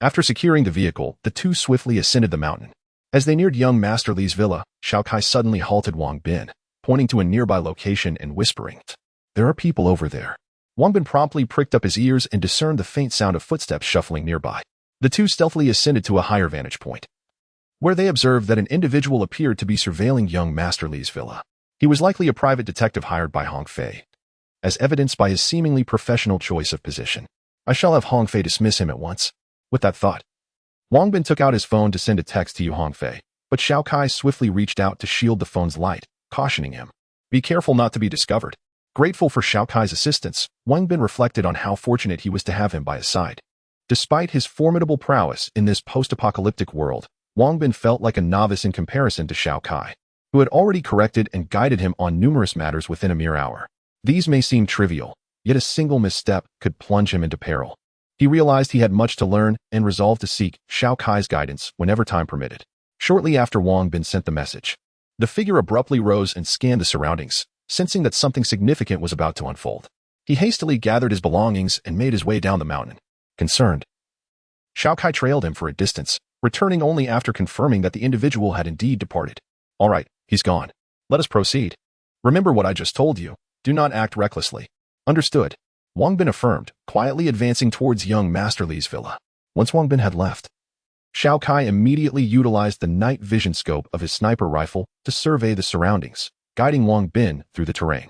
After securing the vehicle, the two swiftly ascended the mountain. As they neared young Master Li's villa, Xiao Kai suddenly halted Wang Bin, pointing to a nearby location and whispering, "There are people over there." Wang Bin promptly pricked up his ears and discerned the faint sound of footsteps shuffling nearby. The two stealthily ascended to a higher vantage point, where they observed that an individual appeared to be surveilling young Master Li's villa. He was likely a private detective hired by Hongfei, as evidenced by his seemingly professional choice of position. I shall have Hongfei dismiss him at once. With that thought, Wang Bin took out his phone to send a text to Yu Hongfei, but Xiao Kai swiftly reached out to shield the phone's light, cautioning him, "Be careful not to be discovered." Grateful for Xiao Kai's assistance, Wang Bin reflected on how fortunate he was to have him by his side. Despite his formidable prowess in this post-apocalyptic world, Wang Bin felt like a novice in comparison to Xiao Kai, who had already corrected and guided him on numerous matters within a mere hour. These may seem trivial, yet a single misstep could plunge him into peril. He realized he had much to learn and resolved to seek Xiao Kai's guidance whenever time permitted. Shortly after Wang Bin sent the message, the figure abruptly rose and scanned the surroundings, sensing that something significant was about to unfold. He hastily gathered his belongings and made his way down the mountain. Concerned, Xiao Kai trailed him for a distance, returning only after confirming that the individual had indeed departed. "All right, he's gone. Let us proceed. Remember what I just told you. Do not act recklessly. Understood. Wang Bin affirmed, quietly advancing towards young Master Li's villa. Once Wang Bin had left, Shao Kai immediately utilized the night vision scope of his sniper rifle to survey the surroundings, guiding Wang Bin through the terrain.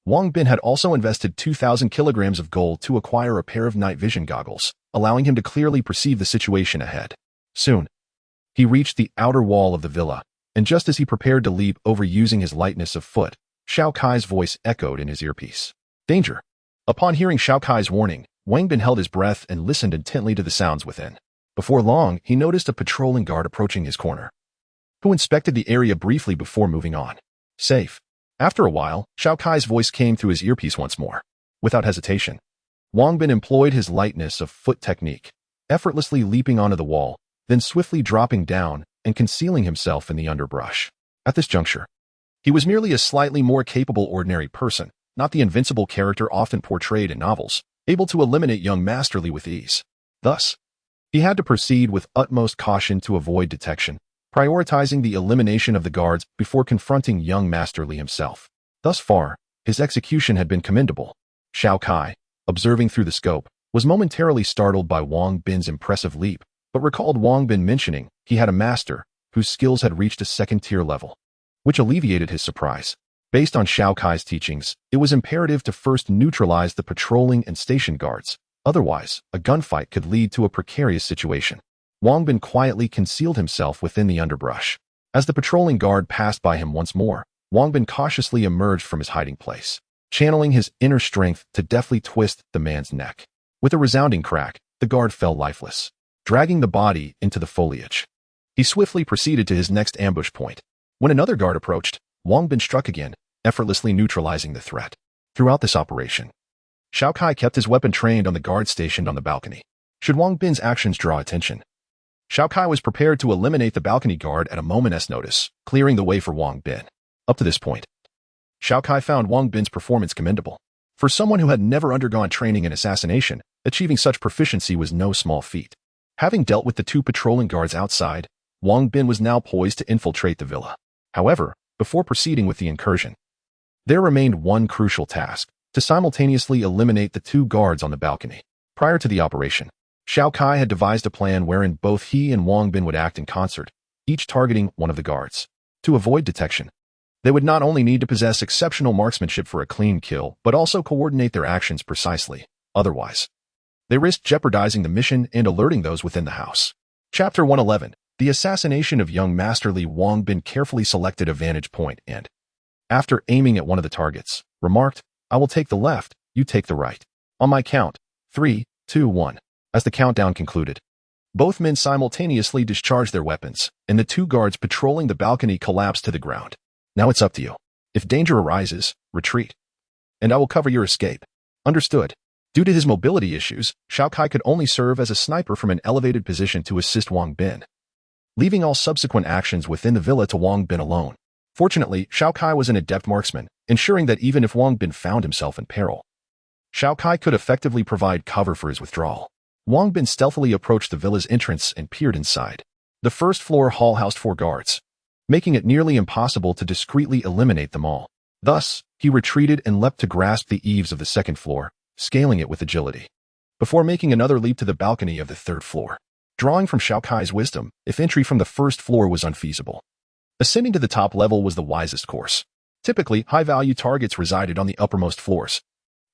Wang Bin had also invested 2,000 kilograms of gold to acquire a pair of night vision goggles, allowing him to clearly perceive the situation ahead. Soon, he reached the outer wall of the villa, and just as he prepared to leap over using his lightness of foot, Shao Kai's voice echoed in his earpiece. Danger! Upon hearing Shao Kai's warning, Wang Bin held his breath and listened intently to the sounds within. Before long, he noticed a patrolling guard approaching his corner, who inspected the area briefly before moving on. Safe. After a while, Shao Kai's voice came through his earpiece once more. Without hesitation, Wang Bin employed his lightness of foot technique, effortlessly leaping onto the wall, then swiftly dropping down and concealing himself in the underbrush. At this juncture, he was merely a slightly more capable ordinary person, not the invincible character often portrayed in novels, able to eliminate young Master Li with ease. Thus, he had to proceed with utmost caution to avoid detection, prioritizing the elimination of the guards before confronting young Master Li himself. Thus far, his execution had been commendable. Shao Kai, observing through the scope, was momentarily startled by Wang Bin's impressive leap, but recalled Wang Bin mentioning he had a master whose skills had reached a second-tier level, which alleviated his surprise. Based on Shao Kai's teachings, it was imperative to first neutralize the patrolling and station guards. Otherwise, a gunfight could lead to a precarious situation. Wang Bin quietly concealed himself within the underbrush. As the patrolling guard passed by him once more, Wang Bin cautiously emerged from his hiding place, channeling his inner strength to deftly twist the man's neck. With a resounding crack, the guard fell lifeless, dragging the body into the foliage. He swiftly proceeded to his next ambush point. When another guard approached, Wang Bin struck again, effortlessly neutralizing the threat. Throughout this operation, Shao Kai kept his weapon trained on the guard stationed on the balcony. Should Wang Bin's actions draw attention, Shao Kai was prepared to eliminate the balcony guard at a moment's notice, clearing the way for Wang Bin. Up to this point, Shao Kai found Wang Bin's performance commendable. For someone who had never undergone training in assassination, achieving such proficiency was no small feat. Having dealt with the two patrolling guards outside, Wang Bin was now poised to infiltrate the villa. However, before proceeding with the incursion, there remained one crucial task: to simultaneously eliminate the two guards on the balcony. Prior to the operation, Shao Kai had devised a plan wherein both he and Wang Bin would act in concert, each targeting one of the guards. To avoid detection, they would not only need to possess exceptional marksmanship for a clean kill, but also coordinate their actions precisely. Otherwise, they risked jeopardizing the mission and alerting those within the house. Chapter 111. The assassination of young Master Li. Wang Bin carefully selected a vantage point and, after aiming at one of the targets, remarked, "I will take the left, you take the right. On my count, 3, 2, 1. As the countdown concluded, both men simultaneously discharged their weapons, and the two guards patrolling the balcony collapsed to the ground. Now it's up to you. If danger arises, retreat, and I will cover your escape." Understood. Due to his mobility issues, Shao Kai could only serve as a sniper from an elevated position to assist Wang Bin, leaving all subsequent actions within the villa to Wang Bin alone. Fortunately, Shao Kai was an adept marksman, ensuring that even if Wang Bin found himself in peril, Shao Kai could effectively provide cover for his withdrawal. Wang Bin stealthily approached the villa's entrance and peered inside. The first floor hall housed 4 guards, making it nearly impossible to discreetly eliminate them all. Thus, he retreated and leapt to grasp the eaves of the second floor, scaling it with agility, before making another leap to the balcony of the third floor. Drawing from Shao Kai's wisdom, if entry from the first floor was unfeasible, ascending to the top level was the wisest course. Typically, high-value targets resided on the uppermost floors,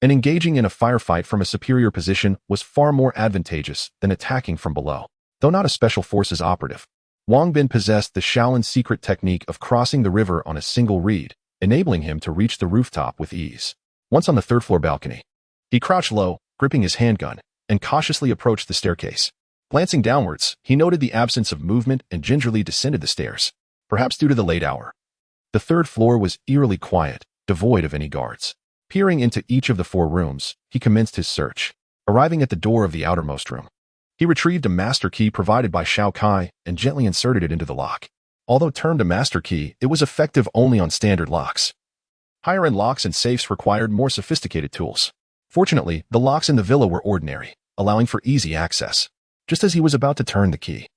and engaging in a firefight from a superior position was far more advantageous than attacking from below. Though not a special forces operative, Wang Bin possessed the Shaolin secret technique of crossing the river on a single reed, enabling him to reach the rooftop with ease. Once on the third-floor balcony, he crouched low, gripping his handgun, and cautiously approached the staircase. Glancing downwards, he noted the absence of movement and gingerly descended the stairs, perhaps due to the late hour. The third floor was eerily quiet, devoid of any guards. Peering into each of the 4 rooms, he commenced his search. Arriving at the door of the outermost room, he retrieved a master key provided by Shao Kai and gently inserted it into the lock. Although termed a master key, it was effective only on standard locks. Higher-end locks and safes required more sophisticated tools. Fortunately, the locks in the villa were ordinary, allowing for easy access. Just as he was about to turn the key,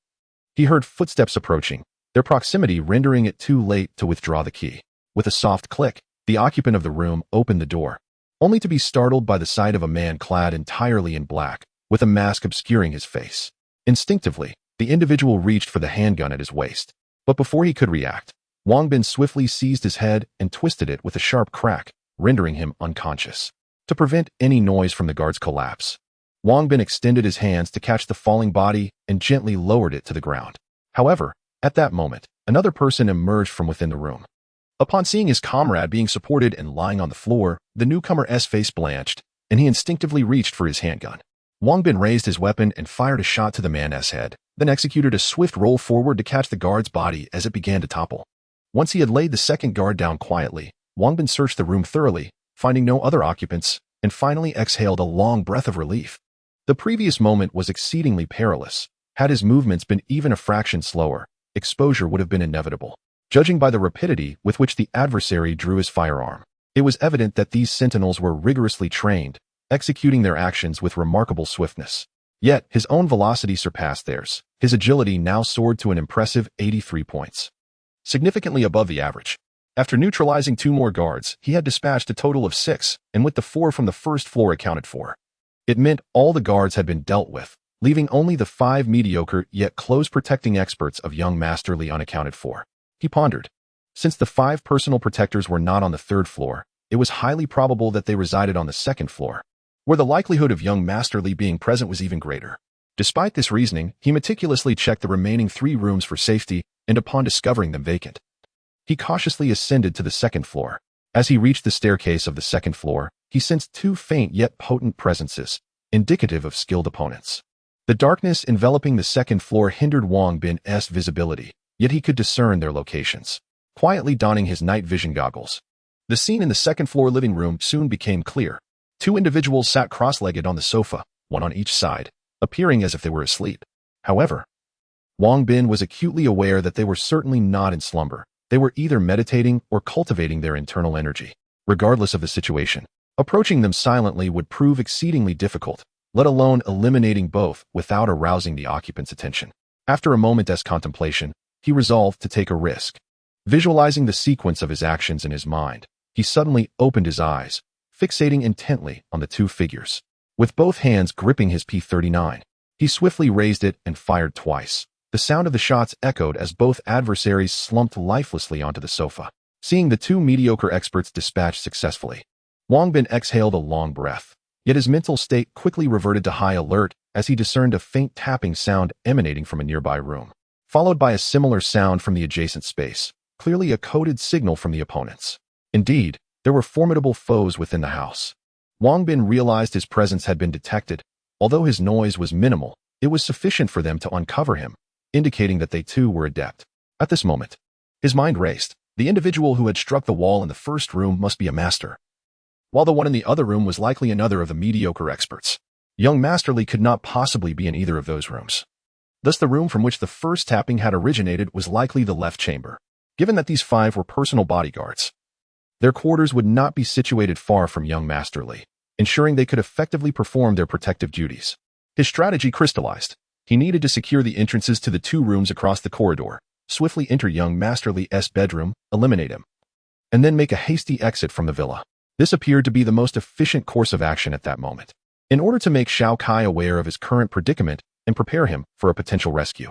he heard footsteps approaching, their proximity rendering it too late to withdraw the key. with a soft click, the occupant of the room opened the door, only to be startled by the sight of a man clad entirely in black, with a mask obscuring his face. Instinctively, the individual reached for the handgun at his waist. But before he could react, Wang Bin swiftly seized his head and twisted it with a sharp crack, rendering him unconscious. To prevent any noise from the guard's collapse, Wang Bin extended his hands to catch the falling body and gently lowered it to the ground. However, at that moment, another person emerged from within the room. Upon seeing his comrade being supported and lying on the floor, the newcomer's face blanched, and he instinctively reached for his handgun. Wang Bin raised his weapon and fired a shot to the man's head, then executed a swift roll forward to catch the guard's body as it began to topple. Once he had laid the second guard down quietly, Wang Bin searched the room thoroughly, finding no other occupants, and finally exhaled a long breath of relief. The previous moment was exceedingly perilous. Had his movements been even a fraction slower, exposure would have been inevitable. Judging by the rapidity with which the adversary drew his firearm, it was evident that these sentinels were rigorously trained, executing their actions with remarkable swiftness. Yet, his own velocity surpassed theirs. His agility now soared to an impressive 83 points, significantly above the average. After neutralizing 2 more guards, he had dispatched a total of 6, and with the 4 from the first floor accounted for, it meant all the guards had been dealt with, leaving only the 5 mediocre yet close protecting experts of young Masterly unaccounted for. He pondered. Since the 5 personal protectors were not on the 3rd floor, it was highly probable that they resided on the 2nd floor, where the likelihood of young Masterly being present was even greater. Despite this reasoning, he meticulously checked the remaining 3 rooms for safety, and upon discovering them vacant, he cautiously ascended to the 2nd floor. As he reached the staircase of the 2nd floor, he sensed 2 faint yet potent presences, indicative of skilled opponents. The darkness enveloping the 2nd floor hindered Wang Bin's visibility, yet he could discern their locations. Quietly donning his night vision goggles, the scene in the 2nd floor living room soon became clear. 2 individuals sat cross-legged on the sofa, one on each side, appearing as if they were asleep. However, Wang Bin was acutely aware that they were certainly not in slumber. They were either meditating or cultivating their internal energy. Regardless of the situation, approaching them silently would prove exceedingly difficult, let alone eliminating both without arousing the occupant's attention. After a moment's contemplation, he resolved to take a risk. Visualizing the sequence of his actions in his mind, he suddenly opened his eyes, fixating intently on the 2 figures. With both hands gripping his P-39, he swiftly raised it and fired twice. The sound of the shots echoed as both adversaries slumped lifelessly onto the sofa. Seeing the 2 mediocre experts dispatched successfully, Wang Bin exhaled a long breath, yet his mental state quickly reverted to high alert as he discerned a faint tapping sound emanating from a nearby room, followed by a similar sound from the adjacent space, clearly a coded signal from the opponents. Indeed, there were formidable foes within the house. Wang Bin realized his presence had been detected. Although his noise was minimal, it was sufficient for them to uncover him, indicating that they too were adept. At this moment, his mind raced. The individual who had struck the wall in the first room must be a master, while the one in the other room was likely another of the mediocre experts. Young Masterly could not possibly be in either of those rooms. Thus the room from which the first tapping had originated was likely the left chamber. Given that these 5 were personal bodyguards, their quarters would not be situated far from young Masterly, ensuring they could effectively perform their protective duties. His strategy crystallized. He needed to secure the entrances to the 2 rooms across the corridor, swiftly enter young Masterly's bedroom, eliminate him, and then make a hasty exit from the villa. This appeared to be the most efficient course of action at that moment, in order to make Zhao Kai aware of his current predicament and prepare him for a potential rescue.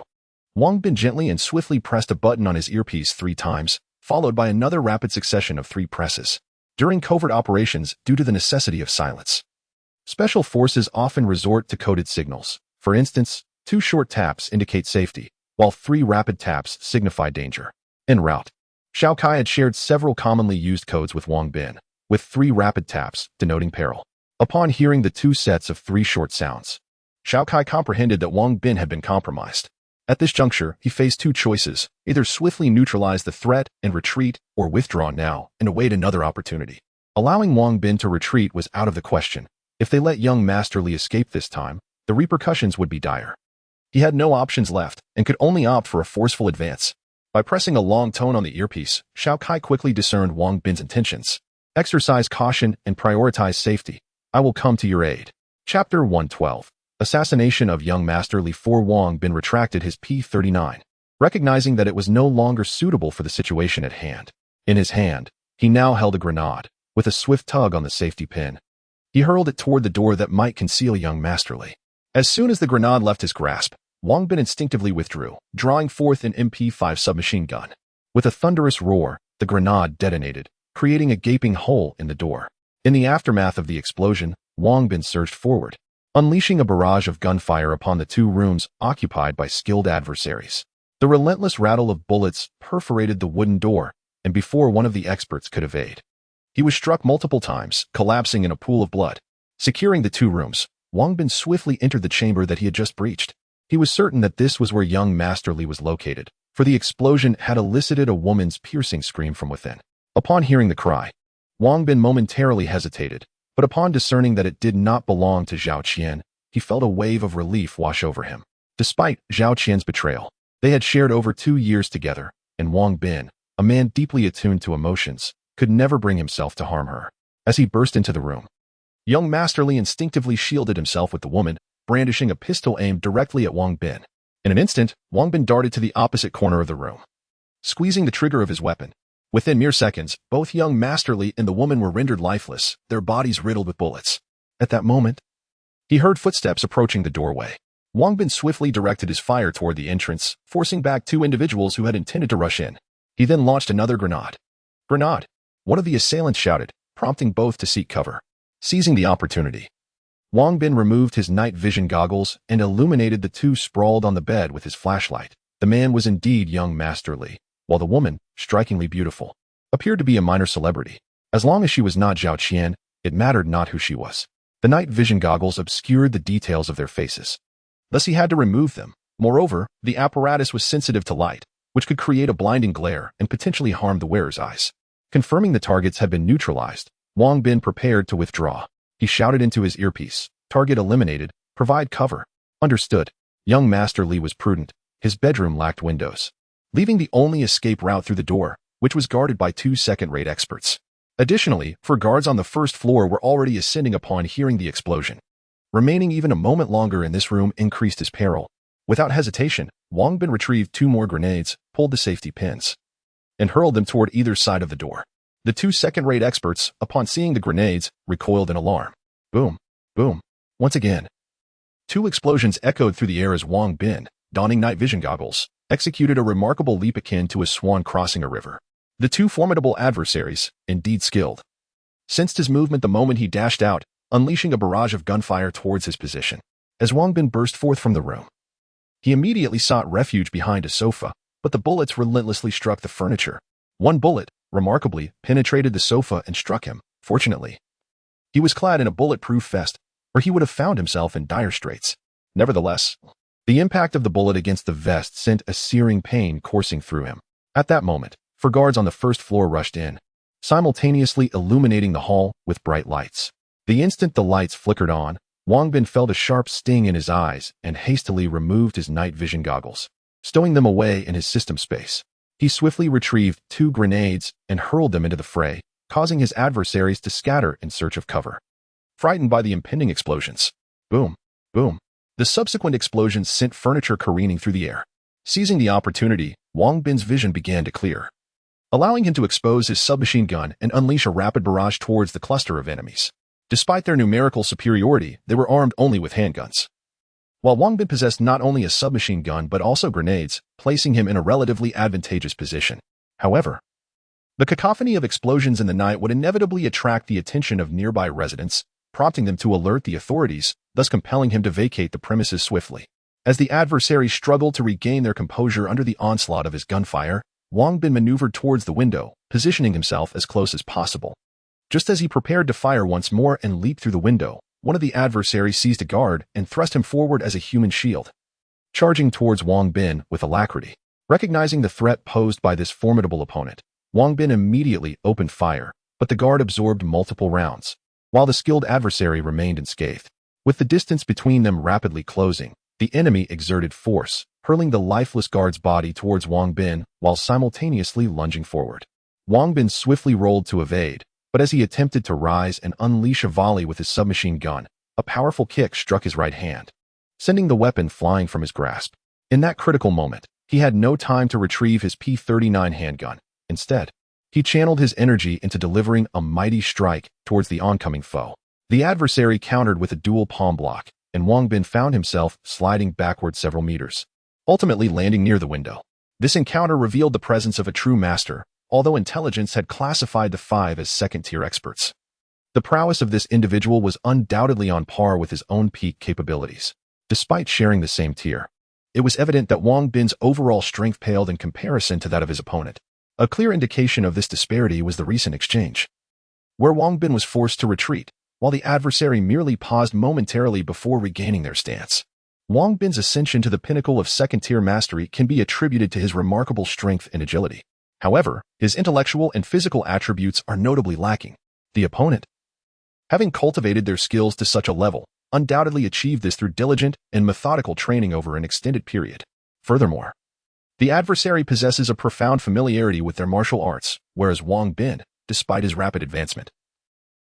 Wang Bin gently and swiftly pressed a button on his earpiece 3 times, followed by another rapid succession of 3 presses. During covert operations, due to the necessity of silence, special forces often resort to coded signals. For instance, 2 short taps indicate safety, while 3 rapid taps signify danger. En route, Zhao Kai had shared several commonly used codes with Wang Bin, with 3 rapid taps denoting peril. Upon hearing the 2 sets of 3 short sounds, Zhao Kai comprehended that Wang Bin had been compromised. At this juncture, he faced 2 choices: either swiftly neutralize the threat and retreat, or withdraw now and await another opportunity. Allowing Wang Bin to retreat was out of the question. If they let young Masterly escape this time, the repercussions would be dire. He had no options left and could only opt for a forceful advance. By pressing a long tone on the earpiece, Zhao Kai quickly discerned Wang Bin's intentions. Exercise caution and prioritize safety. I will come to your aid. Chapter 112. Assassination of young Masterly. Wang Bin retracted his P-39, recognizing that it was no longer suitable for the situation at hand. In his hand, he now held a grenade. With a swift tug on the safety pin, he hurled it toward the door that might conceal young Masterly. As soon as the grenade left his grasp, Wang Bin instinctively withdrew, drawing forth an MP5 submachine gun. With a thunderous roar, the grenade detonated, creating a gaping hole in the door. In the aftermath of the explosion, Wang Bin surged forward, unleashing a barrage of gunfire upon the two rooms occupied by skilled adversaries. The relentless rattle of bullets perforated the wooden door, and before one of the experts could evade, he was struck multiple times, collapsing in a pool of blood. Securing the two rooms, Wang Bin swiftly entered the chamber that he had just breached. He was certain that this was where young Masterly was located, for the explosion had elicited a woman's piercing scream from within. Upon hearing the cry, Wang Bin momentarily hesitated, but upon discerning that it did not belong to Zhao Qian, he felt a wave of relief wash over him. Despite Zhao Qian's betrayal, they had shared over 2 years together, and Wang Bin, a man deeply attuned to emotions, could never bring himself to harm her. As he burst into the room, young Masterly instinctively shielded himself with the woman, brandishing a pistol aimed directly at Wang Bin. In an instant, Wang Bin darted to the opposite corner of the room, squeezing the trigger of his weapon. Within mere seconds, both young Masterly and the woman were rendered lifeless, their bodies riddled with bullets. At that moment, he heard footsteps approaching the doorway. Wang Bin swiftly directed his fire toward the entrance, forcing back 2 individuals who had intended to rush in. He then launched another grenade. Grenade! One of the assailants shouted, prompting both to seek cover. Seizing the opportunity, Wang Bin removed his night vision goggles and illuminated the two sprawled on the bed with his flashlight. The man was indeed young Masterly, while the woman, strikingly beautiful, appeared to be a minor celebrity. As long as she was not Zhao Qian, it mattered not who she was. The night vision goggles obscured the details of their faces. Thus he had to remove them. Moreover, the apparatus was sensitive to light, which could create a blinding glare and potentially harm the wearer's eyes. Confirming the targets had been neutralized, Wang Bin prepared to withdraw. He shouted into his earpiece, "Target eliminated, provide cover." Understood. Young Masterly was prudent. His bedroom lacked windows, leaving the only escape route through the door, which was guarded by 2 second-rate experts. Additionally, 4 guards on the first floor were already ascending upon hearing the explosion. Remaining even a moment longer in this room increased his peril. Without hesitation, Wang Bin retrieved 2 more grenades, pulled the safety pins, and hurled them toward either side of the door. The 2 second-rate experts, upon seeing the grenades, recoiled in alarm. Boom, boom. Once again, 2 explosions echoed through the air as Wang Bin, donning night vision goggles, executed a remarkable leap akin to a swan crossing a river. The 2 formidable adversaries, indeed skilled, sensed his movement the moment he dashed out, unleashing a barrage of gunfire towards his position. As Wang Bin burst forth from the room, he immediately sought refuge behind a sofa, but the bullets relentlessly struck the furniture. One bullet, remarkably, penetrated the sofa and struck him. Fortunately, he was clad in a bulletproof vest, or he would have found himself in dire straits. Nevertheless, the impact of the bullet against the vest sent a searing pain coursing through him. At that moment, 4 guards on the first floor rushed in, simultaneously illuminating the hall with bright lights. The instant the lights flickered on, Wang Bin felt a sharp sting in his eyes and hastily removed his night vision goggles, stowing them away in his system space. He swiftly retrieved 2 grenades and hurled them into the fray, causing his adversaries to scatter in search of cover. Frightened by the impending explosions, boom, boom, the subsequent explosions sent furniture careening through the air. Seizing the opportunity, Wang Bin's vision began to clear, allowing him to expose his submachine gun and unleash a rapid barrage towards the cluster of enemies. Despite their numerical superiority, they were armed only with handguns, while Wang Bin possessed not only a submachine gun but also grenades, placing him in a relatively advantageous position. However, the cacophony of explosions in the night would inevitably attract the attention of nearby residents, prompting them to alert the authorities, thus compelling him to vacate the premises swiftly. As the adversaries struggled to regain their composure under the onslaught of his gunfire, Wang Bin maneuvered towards the window, positioning himself as close as possible. Just as he prepared to fire once more and leap through the window, one of the adversaries seized a guard and thrust him forward as a human shield, charging towards Wang Bin with alacrity. Recognizing the threat posed by this formidable opponent, Wang Bin immediately opened fire, but the guard absorbed multiple rounds, while the skilled adversary remained unscathed. With the distance between them rapidly closing, the enemy exerted force, hurling the lifeless guard's body towards Wang Bin while simultaneously lunging forward. Wang Bin swiftly rolled to evade, but as he attempted to rise and unleash a volley with his submachine gun, a powerful kick struck his right hand, sending the weapon flying from his grasp. In that critical moment, he had no time to retrieve his P-39 handgun. Instead, He channeled his energy into delivering a mighty strike towards the oncoming foe. The adversary countered with a dual palm block, and Wang Bin found himself sliding backward several meters, ultimately landing near the window. This encounter revealed the presence of a true master, although intelligence had classified the five as second-tier experts. The prowess of this individual was undoubtedly on par with his own peak capabilities. Despite sharing the same tier, it was evident that Wang Bin's overall strength paled in comparison to that of his opponent. A clear indication of this disparity was the recent exchange, where Wang Bin was forced to retreat, while the adversary merely paused momentarily before regaining their stance. Wang Bin's ascension to the pinnacle of second-tier mastery can be attributed to his remarkable strength and agility. However, his intellectual and physical attributes are notably lacking. The opponent, having cultivated their skills to such a level, undoubtedly achieved this through diligent and methodical training over an extended period. Furthermore, the adversary possesses a profound familiarity with their martial arts, whereas Wang Bin, despite his rapid advancement,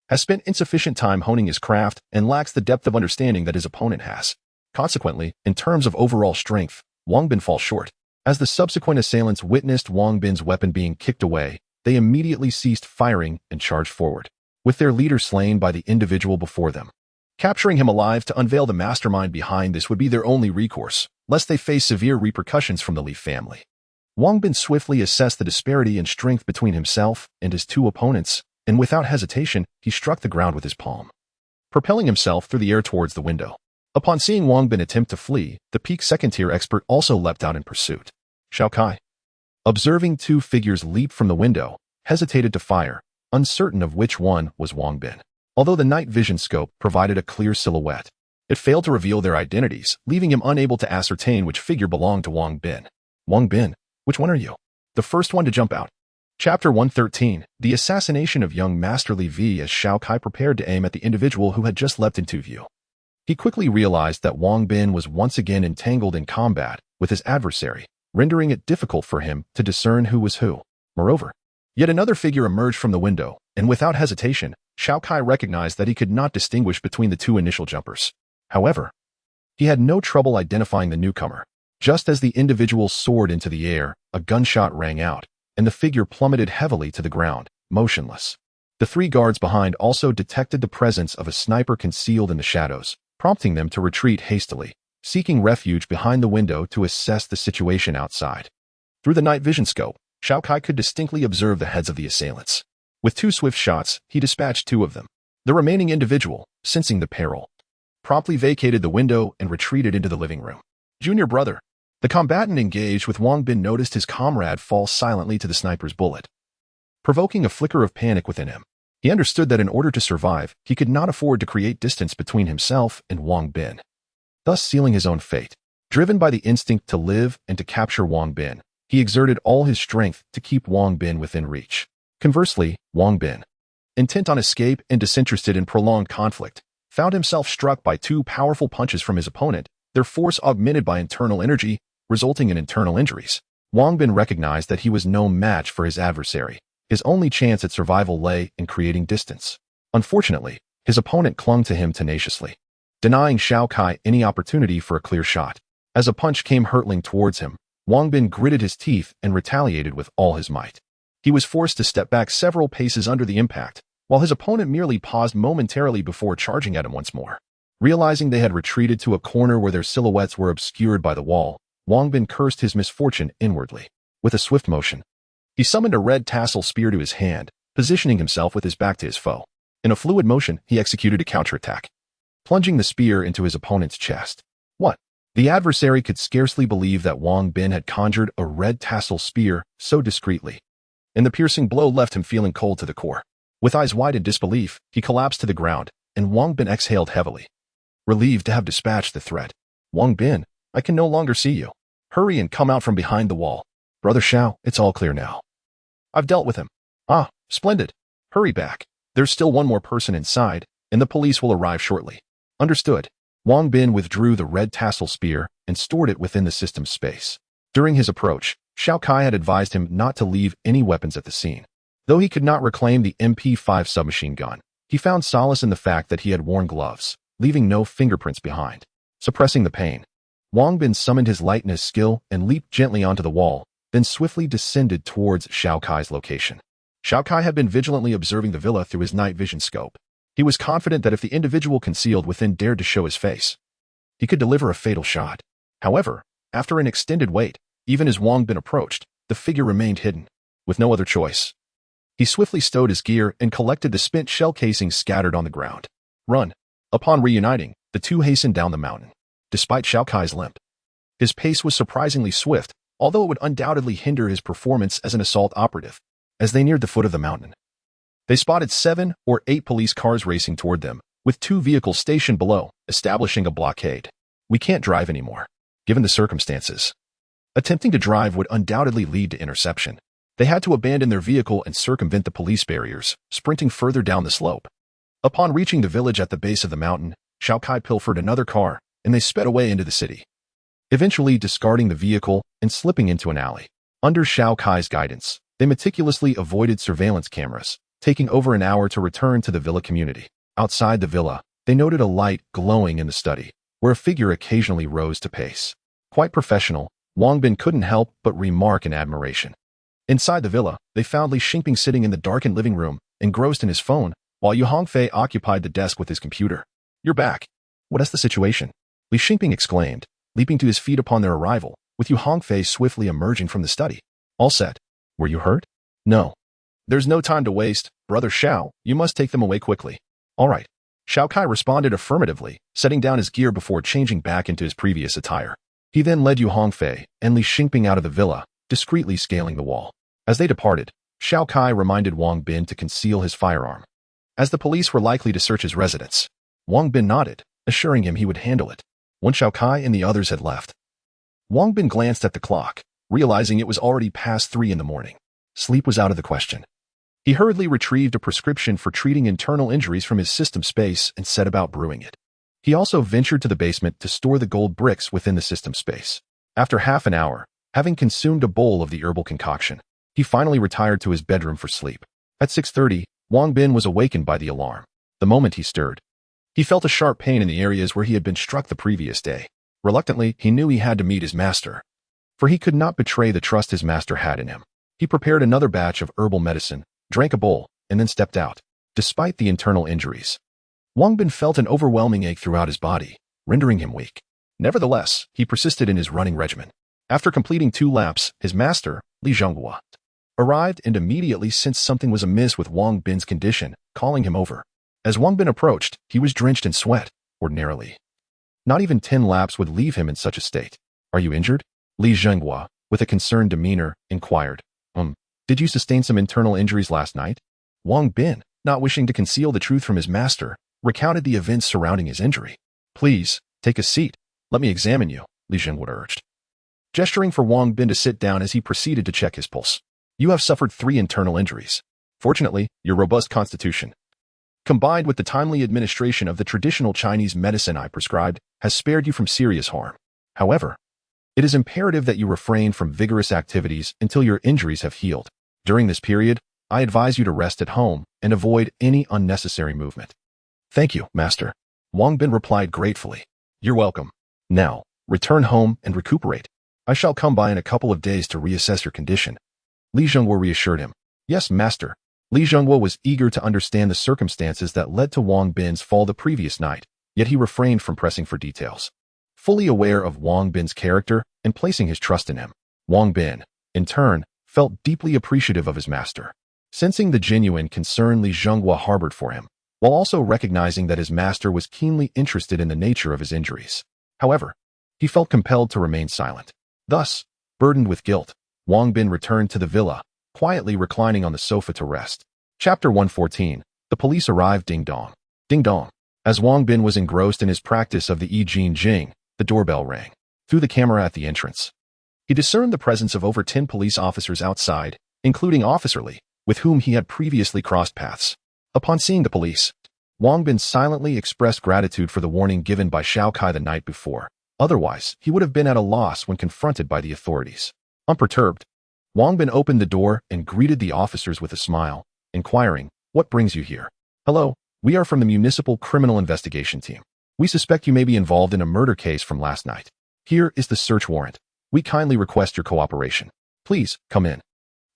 has spent insufficient time honing his craft and lacks the depth of understanding that his opponent has. Consequently, in terms of overall strength, Wang Bin falls short. As the subsequent assailants witnessed Wang Bin's weapon being kicked away, they immediately ceased firing and charged forward, with their leader slain by the individual before them. Capturing him alive to unveil the mastermind behind this would be their only recourse, lest they face severe repercussions from the Li family. Wang Bin swiftly assessed the disparity in strength between himself and his two opponents, and without hesitation, he struck the ground with his palm, propelling himself through the air towards the window. Upon seeing Wang Bin attempt to flee, the peak second-tier expert also leapt out in pursuit. Zhao Kai, observing two figures leap from the window, hesitated to fire, uncertain of which one was Wang Bin. Although the night vision scope provided a clear silhouette, it failed to reveal their identities, leaving him unable to ascertain which figure belonged to Wang Bin. Wang Bin, which one are you? The first one to jump out. Chapter 113, The Assassination of Young Master Li V. As Zhao Kai prepared to aim at the individual who had just leapt into view, he quickly realized that Wang Bin was once again entangled in combat with his adversary, rendering it difficult for him to discern who was who. Moreover, yet another figure emerged from the window, and without hesitation, Zhao Kai recognized that he could not distinguish between the two initial jumpers. However, he had no trouble identifying the newcomer. Just as the individual soared into the air, a gunshot rang out, and the figure plummeted heavily to the ground, motionless. The three guards behind also detected the presence of a sniper concealed in the shadows, prompting them to retreat hastily, seeking refuge behind the window to assess the situation outside. Through the night vision scope, Zhao Kai could distinctly observe the heads of the assailants. With two swift shots, he dispatched two of them. The remaining individual, sensing the peril, promptly vacated the window and retreated into the living room. Junior brother. The combatant engaged with Wang Bin noticed his comrade fall silently to the sniper's bullet, provoking a flicker of panic within him. He understood that in order to survive, he could not afford to create distance between himself and Wang Bin, thus sealing his own fate. Driven by the instinct to live and to capture Wang Bin, he exerted all his strength to keep Wang Bin within reach. Conversely, Wang Bin, intent on escape and disinterested in prolonged conflict, found himself struck by two powerful punches from his opponent, their force augmented by internal energy, resulting in internal injuries. Wang Bin recognized that he was no match for his adversary. His only chance at survival lay in creating distance. Unfortunately, his opponent clung to him tenaciously, denying Zhao Kai any opportunity for a clear shot. As a punch came hurtling towards him, Wang Bin gritted his teeth and retaliated with all his might. He was forced to step back several paces under the impact, while his opponent merely paused momentarily before charging at him once more. Realizing they had retreated to a corner where their silhouettes were obscured by the wall, Wang Bin cursed his misfortune inwardly. With a swift motion, he summoned a red tassel spear to his hand, positioning himself with his back to his foe. In a fluid motion, he executed a counterattack, plunging the spear into his opponent's chest. What? The adversary could scarcely believe that Wang Bin had conjured a red tassel spear so discreetly, and the piercing blow left him feeling cold to the core. With eyes wide in disbelief, he collapsed to the ground, and Wang Bin exhaled heavily, relieved to have dispatched the threat. Wang Bin, I can no longer see you. Hurry and come out from behind the wall. Brother Zhao, it's all clear now. I've dealt with him. Ah, splendid. Hurry back. There's still one more person inside, and the police will arrive shortly. Understood. Wang Bin withdrew the red tassel spear and stored it within the system's space. During his approach, Zhao Kai had advised him not to leave any weapons at the scene. Though he could not reclaim the MP5 submachine gun, he found solace in the fact that he had worn gloves, leaving no fingerprints behind. Suppressing the pain, Wang Bin summoned his lightness skill and leaped gently onto the wall, then swiftly descended towards Zhao Kai's location. Xiao Kai had been vigilantly observing the villa through his night vision scope. He was confident that if the individual concealed within dared to show his face, he could deliver a fatal shot. However, after an extended wait, even as Wang Bin approached, the figure remained hidden. With no other choice, he swiftly stowed his gear and collected the spent shell casings scattered on the ground. Run. Upon reuniting, the two hastened down the mountain. Despite Xiao Kai's limp, his pace was surprisingly swift, although it would undoubtedly hinder his performance as an assault operative. As they neared the foot of the mountain, they spotted 7 or 8 police cars racing toward them, with 2 vehicles stationed below, establishing a blockade. We can't drive anymore, given the circumstances. Attempting to drive would undoubtedly lead to interception. They had to abandon their vehicle and circumvent the police barriers, sprinting further down the slope. Upon reaching the village at the base of the mountain, Xiao Kai pilfered another car, and they sped away into the city, eventually discarding the vehicle and slipping into an alley. Under Xiao Kai's guidance, they meticulously avoided surveillance cameras, taking over an hour to return to the villa community. Outside the villa, they noted a light glowing in the study, where a figure occasionally rose to pace. Quite professional, Wang Bin couldn't help but remark in admiration. Inside the villa, they found Li Xingping sitting in the darkened living room, engrossed in his phone, while Yu Hongfei occupied the desk with his computer. You're back. What is the situation? Li Xingping exclaimed, leaping to his feet upon their arrival, with Yu Hongfei swiftly emerging from the study. All set. Were you hurt? No. There's no time to waste, Brother Xiao, you must take them away quickly. All right. Xiao Kai responded affirmatively, setting down his gear before changing back into his previous attire. He then led Yu Hongfei and Li Xingping out of the villa, discreetly scaling the wall. As they departed, Xiao Kai reminded Wang Bin to conceal his firearm, as the police were likely to search his residence. Wang Bin nodded, assuring him he would handle it. When Xiao Kai and the others had left, Wang Bin glanced at the clock, realizing it was already past 3 in the morning. Sleep was out of the question. He hurriedly retrieved a prescription for treating internal injuries from his system space and set about brewing it. He also ventured to the basement to store the gold bricks within the system space. After half an hour, having consumed a bowl of the herbal concoction, he finally retired to his bedroom for sleep. At 6:30, Wang Bin was awakened by the alarm. The moment he stirred, he felt a sharp pain in the areas where he had been struck the previous day. Reluctantly, he knew he had to meet his master, for he could not betray the trust his master had in him. He prepared another batch of herbal medicine, drank a bowl, and then stepped out. Despite the internal injuries, Wang Bin felt an overwhelming ache throughout his body, rendering him weak. Nevertheless, he persisted in his running regimen. After completing 2 laps, his master, Li Zhonghua, arrived and immediately sensed something was amiss with Wang Bin's condition, calling him over. As Wang Bin approached, he was drenched in sweat. Ordinarily, not even 10 laps would leave him in such a state. Are you injured? Li Zhonghua, with a concerned demeanor, inquired. Did you sustain some internal injuries last night? Wang Bin, not wishing to conceal the truth from his master, recounted the events surrounding his injury. Please, take a seat. Let me examine you, Li Zhonghua urged, gesturing for Wang Bin to sit down as he proceeded to check his pulse. You have suffered 3 internal injuries. Fortunately, your robust constitution, combined with the timely administration of the traditional Chinese medicine I prescribed, has spared you from serious harm. However, it is imperative that you refrain from vigorous activities until your injuries have healed. During this period, I advise you to rest at home and avoid any unnecessary movement. Thank you, Master. Wang Bin replied gratefully. You're welcome. Now, return home and recuperate. I shall come by in a couple of days to reassess your condition. Li Zhonghua reassured him. Yes, Master. Li Zhonghua was eager to understand the circumstances that led to Wang Bin's fall the previous night, yet he refrained from pressing for details. Fully aware of Wang Bin's character and placing his trust in him, Wang Bin, in turn, felt deeply appreciative of his master. Sensing the genuine concern Li Zhonghua harbored for him, while also recognizing that his master was keenly interested in the nature of his injuries. However, he felt compelled to remain silent. Thus, burdened with guilt, Wang Bin returned to the villa, quietly reclining on the sofa to rest. Chapter 114. The police arrived. Ding dong. Ding dong. As Wang Bin was engrossed in his practice of the I Ching Jing, the doorbell rang. Through the camera at the entrance, he discerned the presence of over 10 police officers outside, including Officer Li, with whom he had previously crossed paths. Upon seeing the police, Wang Bin silently expressed gratitude for the warning given by Xiao Kai the night before. Otherwise, he would have been at a loss when confronted by the authorities. Unperturbed, Wang Bin opened the door and greeted the officers with a smile, inquiring, "What brings you here?" "Hello, we are from the Municipal Criminal Investigation Team. We suspect you may be involved in a murder case from last night. Here is the search warrant. We kindly request your cooperation. Please, come in.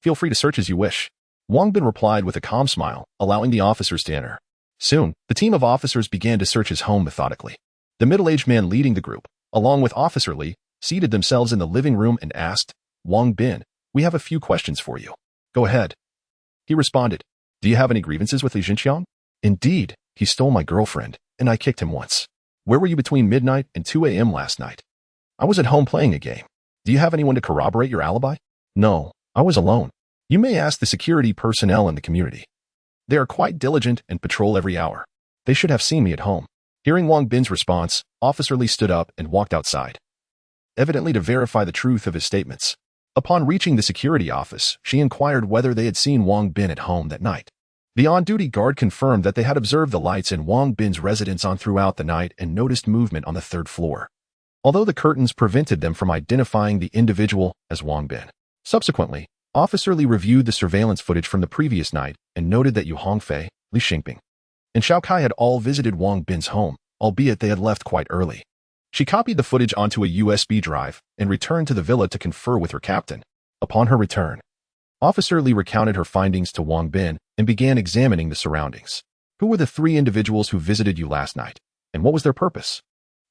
Feel free to search as you wish." Wang Bin replied with a calm smile, allowing the officers to enter. Soon, the team of officers began to search his home methodically. The middle-aged man leading the group, along with Officer Li, seated themselves in the living room and asked, Wang Bin, we have a few questions for you. Go ahead. He responded, do you have any grievances with Li Jinqiang? Indeed, he stole my girlfriend, and I kicked him once. Where were you between midnight and 2 a.m. last night? I was at home playing a game. Do you have anyone to corroborate your alibi? No, I was alone. You may ask the security personnel in the community. They are quite diligent and patrol every hour. They should have seen me at home. Hearing Wang Bin's response, Officer Li stood up and walked outside, evidently to verify the truth of his statements. Upon reaching the security office, she inquired whether they had seen Wang Bin at home that night. The on-duty guard confirmed that they had observed the lights in Wang Bin's residence on throughout the night and noticed movement on the third floor, although the curtains prevented them from identifying the individual as Wang Bin. Subsequently, Officer Li reviewed the surveillance footage from the previous night and noted that Yu Hongfei, Li Xingping, and Xiao Kai had all visited Wang Bin's home, albeit they had left quite early. She copied the footage onto a USB drive and returned to the villa to confer with her captain. Upon her return, Officer Li recounted her findings to Wang Bin and began examining the surroundings. Who were the 3 individuals who visited you last night, and what was their purpose?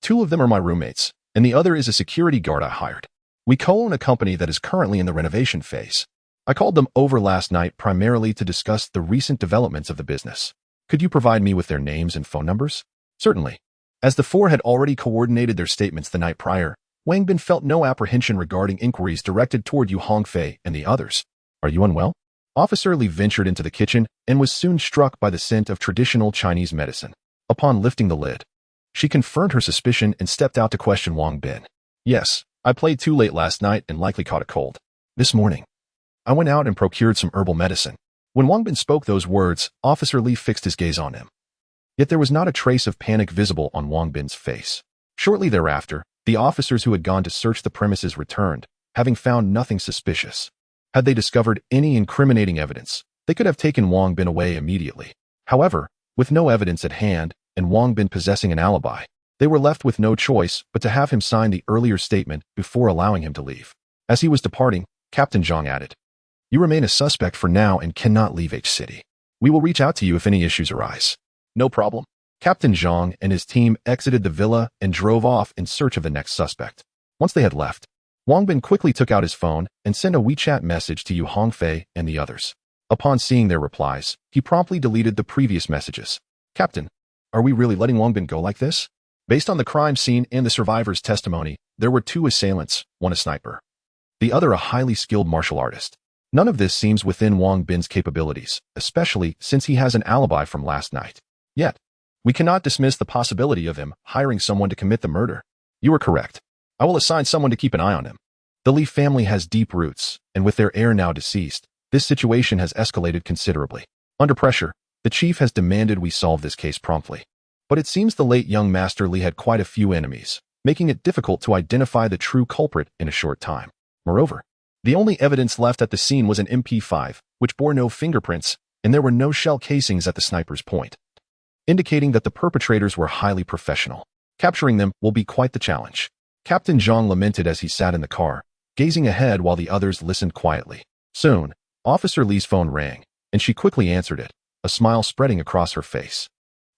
2 of them are my roommates, and the other is a security guard I hired. We co-own a company that is currently in the renovation phase. I called them over last night primarily to discuss the recent developments of the business. Could you provide me with their names and phone numbers? Certainly. As the 4 had already coordinated their statements the night prior, Wang Bin felt no apprehension regarding inquiries directed toward Yu Hongfei and the others. Are you unwell? Officer Li ventured into the kitchen and was soon struck by the scent of traditional Chinese medicine. Upon lifting the lid, she confirmed her suspicion and stepped out to question Wang Bin. Yes, I played too late last night and likely caught a cold. This morning, I went out and procured some herbal medicine. When Wang Bin spoke those words, Officer Li fixed his gaze on him. Yet there was not a trace of panic visible on Wang Bin's face. Shortly thereafter, the officers who had gone to search the premises returned, having found nothing suspicious. Had they discovered any incriminating evidence, they could have taken Wang Bin away immediately. However, with no evidence at hand and Wang Bin possessing an alibi, they were left with no choice but to have him sign the earlier statement before allowing him to leave. As he was departing, Captain Zhang added, you remain a suspect for now and cannot leave H City. We will reach out to you if any issues arise. No problem. Captain Zhang and his team exited the villa and drove off in search of the next suspect. Once they had left, Wang Bin quickly took out his phone and sent a WeChat message to Yu Hongfei and the others. Upon seeing their replies, he promptly deleted the previous messages. Captain, are we really letting Wang Bin go like this? Based on the crime scene and the survivor's testimony, there were 2 assailants, one a sniper, the other a highly skilled martial artist. None of this seems within Wang Bin's capabilities, especially since he has an alibi from last night. Yet, we cannot dismiss the possibility of him hiring someone to commit the murder. You are correct. I will assign someone to keep an eye on him. The Li family has deep roots, and with their heir now deceased, this situation has escalated considerably. Under pressure, the chief has demanded we solve this case promptly. But it seems the late young Master Li had quite a few enemies, making it difficult to identify the true culprit in a short time. Moreover, the only evidence left at the scene was an MP5, which bore no fingerprints, and there were no shell casings at the sniper's point, indicating that the perpetrators were highly professional. Capturing them will be quite the challenge. Captain Zhang lamented as he sat in the car, gazing ahead while the others listened quietly. Soon, Officer Li's phone rang, and she quickly answered it, a smile spreading across her face.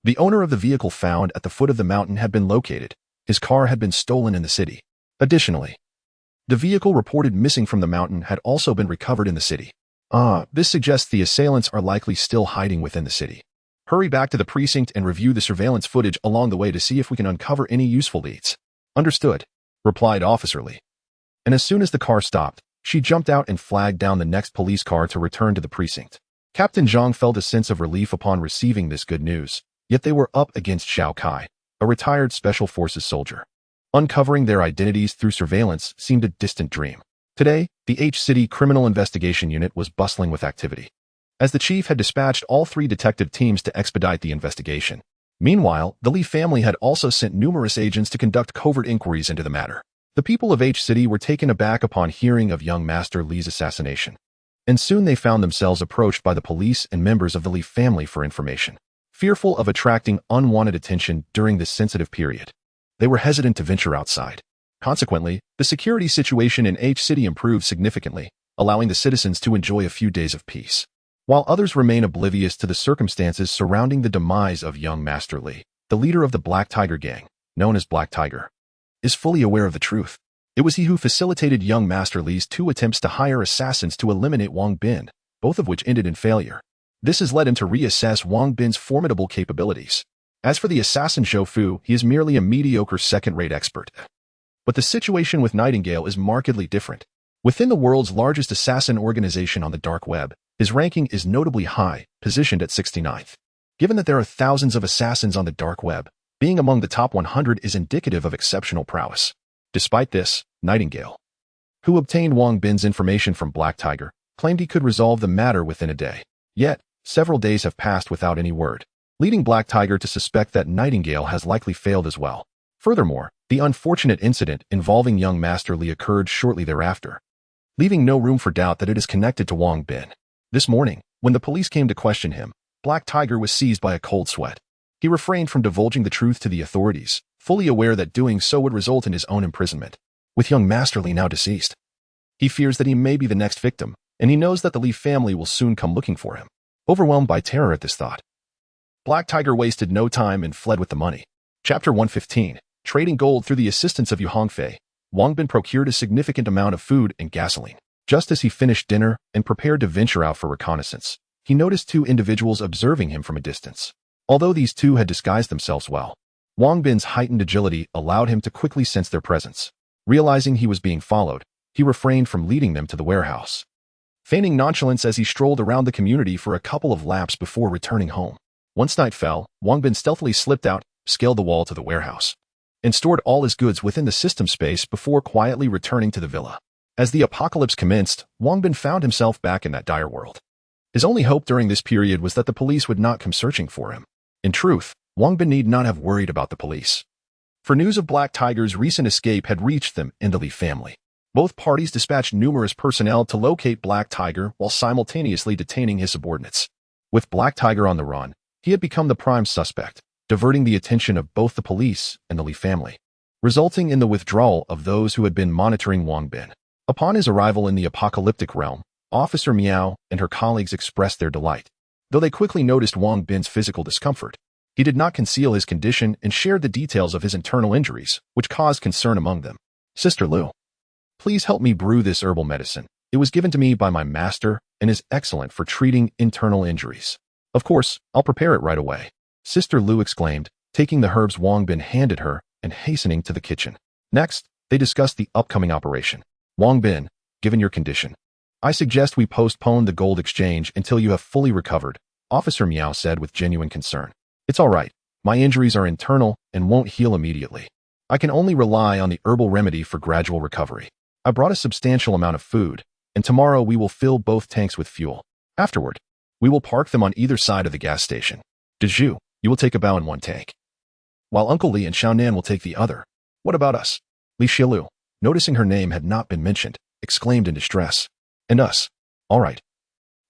The owner of the vehicle found at the foot of the mountain had been located. His car had been stolen in the city. Additionally, the vehicle reported missing from the mountain had also been recovered in the city. This suggests the assailants are likely still hiding within the city. Hurry back to the precinct and review the surveillance footage along the way to see if we can uncover any useful leads. Understood, replied Officer Li. And as soon as the car stopped, she jumped out and flagged down the next police car to return to the precinct. Captain Zhang felt a sense of relief upon receiving this good news, yet they were up against Xiao Kai, a retired Special Forces soldier. Uncovering their identities through surveillance seemed a distant dream. Today, the H-City Criminal Investigation Unit was bustling with activity, as the chief had dispatched all 3 detective teams to expedite the investigation. Meanwhile, the Li family had also sent numerous agents to conduct covert inquiries into the matter. The people of H-City were taken aback upon hearing of young Master Li's assassination, and soon they found themselves approached by the police and members of the Li family for information. Fearful of attracting unwanted attention during this sensitive period, they were hesitant to venture outside. Consequently, the security situation in H-City improved significantly, allowing the citizens to enjoy a few days of peace. while others remain oblivious to the circumstances surrounding the demise of young Master Li. The leader of the Black Tiger gang, known as Black Tiger, is fully aware of the truth. It was he who facilitated young Master Li's 2 attempts to hire assassins to eliminate Wang Bin, both of which ended in failure. This has led him to reassess Wang Bin's formidable capabilities. As for the assassin Zhao Fu, he is merely a mediocre second-rate expert. But the situation with Nightingale is markedly different. Within the world's largest assassin organization on the dark web, his ranking is notably high, positioned at 69th. Given that there are thousands of assassins on the dark web, being among the top 100 is indicative of exceptional prowess. Despite this, Nightingale, who obtained Wang Bin's information from Black Tiger, claimed he could resolve the matter within a day. Yet, several days have passed without any word, leading Black Tiger to suspect that Nightingale has likely failed as well. Furthermore, the unfortunate incident involving young Master Li occurred shortly thereafter, leaving no room for doubt that it is connected to Wang Bin. This morning, when the police came to question him, Black Tiger was seized by a cold sweat. He refrained from divulging the truth to the authorities, fully aware that doing so would result in his own imprisonment. With young Master Li now deceased, he fears that he may be the next victim, and he knows that the Li family will soon come looking for him. Overwhelmed by terror at this thought, Black Tiger wasted no time and fled with the money. Chapter 115. Trading gold through the assistance of Yu Hongfei, Wang Bin procured a significant amount of food and gasoline. Just as he finished dinner and prepared to venture out for reconnaissance, he noticed 2 individuals observing him from a distance. Although these 2 had disguised themselves well, Wang Bin's heightened agility allowed him to quickly sense their presence. Realizing he was being followed, he refrained from leading them to the warehouse, feigning nonchalance as he strolled around the community for a couple of laps before returning home. Once night fell, Wang Bin stealthily slipped out, scaled the wall to the warehouse, and stored all his goods within the system space before quietly returning to the villa. As the apocalypse commenced, Wang Bin found himself back in that dire world. His only hope during this period was that the police would not come searching for him. In truth, Wang Bin need not have worried about the police, for news of Black Tiger's recent escape had reached them and the Li family. Both parties dispatched numerous personnel to locate Black Tiger while simultaneously detaining his subordinates. With Black Tiger on the run, he had become the prime suspect, diverting the attention of both the police and the Li family, resulting in the withdrawal of those who had been monitoring Wang Bin. Upon his arrival in the apocalyptic realm, Officer Miao and her colleagues expressed their delight. Though they quickly noticed Wang Bin's physical discomfort, he did not conceal his condition and shared the details of his internal injuries, which caused concern among them. Sister Lu, please help me brew this herbal medicine. It was given to me by my master and is excellent for treating internal injuries. Of course, I'll prepare it right away, Sister Lu exclaimed, taking the herbs Wang Bin handed her and hastening to the kitchen. Next, they discussed the upcoming operation. Wang Bin, given your condition, I suggest we postpone the gold exchange until you have fully recovered, Officer Miao said with genuine concern. It's all right. My injuries are internal and won't heal immediately. I can only rely on the herbal remedy for gradual recovery. I brought a substantial amount of food, and tomorrow we will fill both tanks with fuel. Afterward, we will park them on either side of the gas station. Zhao, you will take a bow in one tank, while Uncle Li and Xiaonan will take the other. What about us? Li Xiaolu, noticing her name had not been mentioned, exclaimed in distress. And us? All right.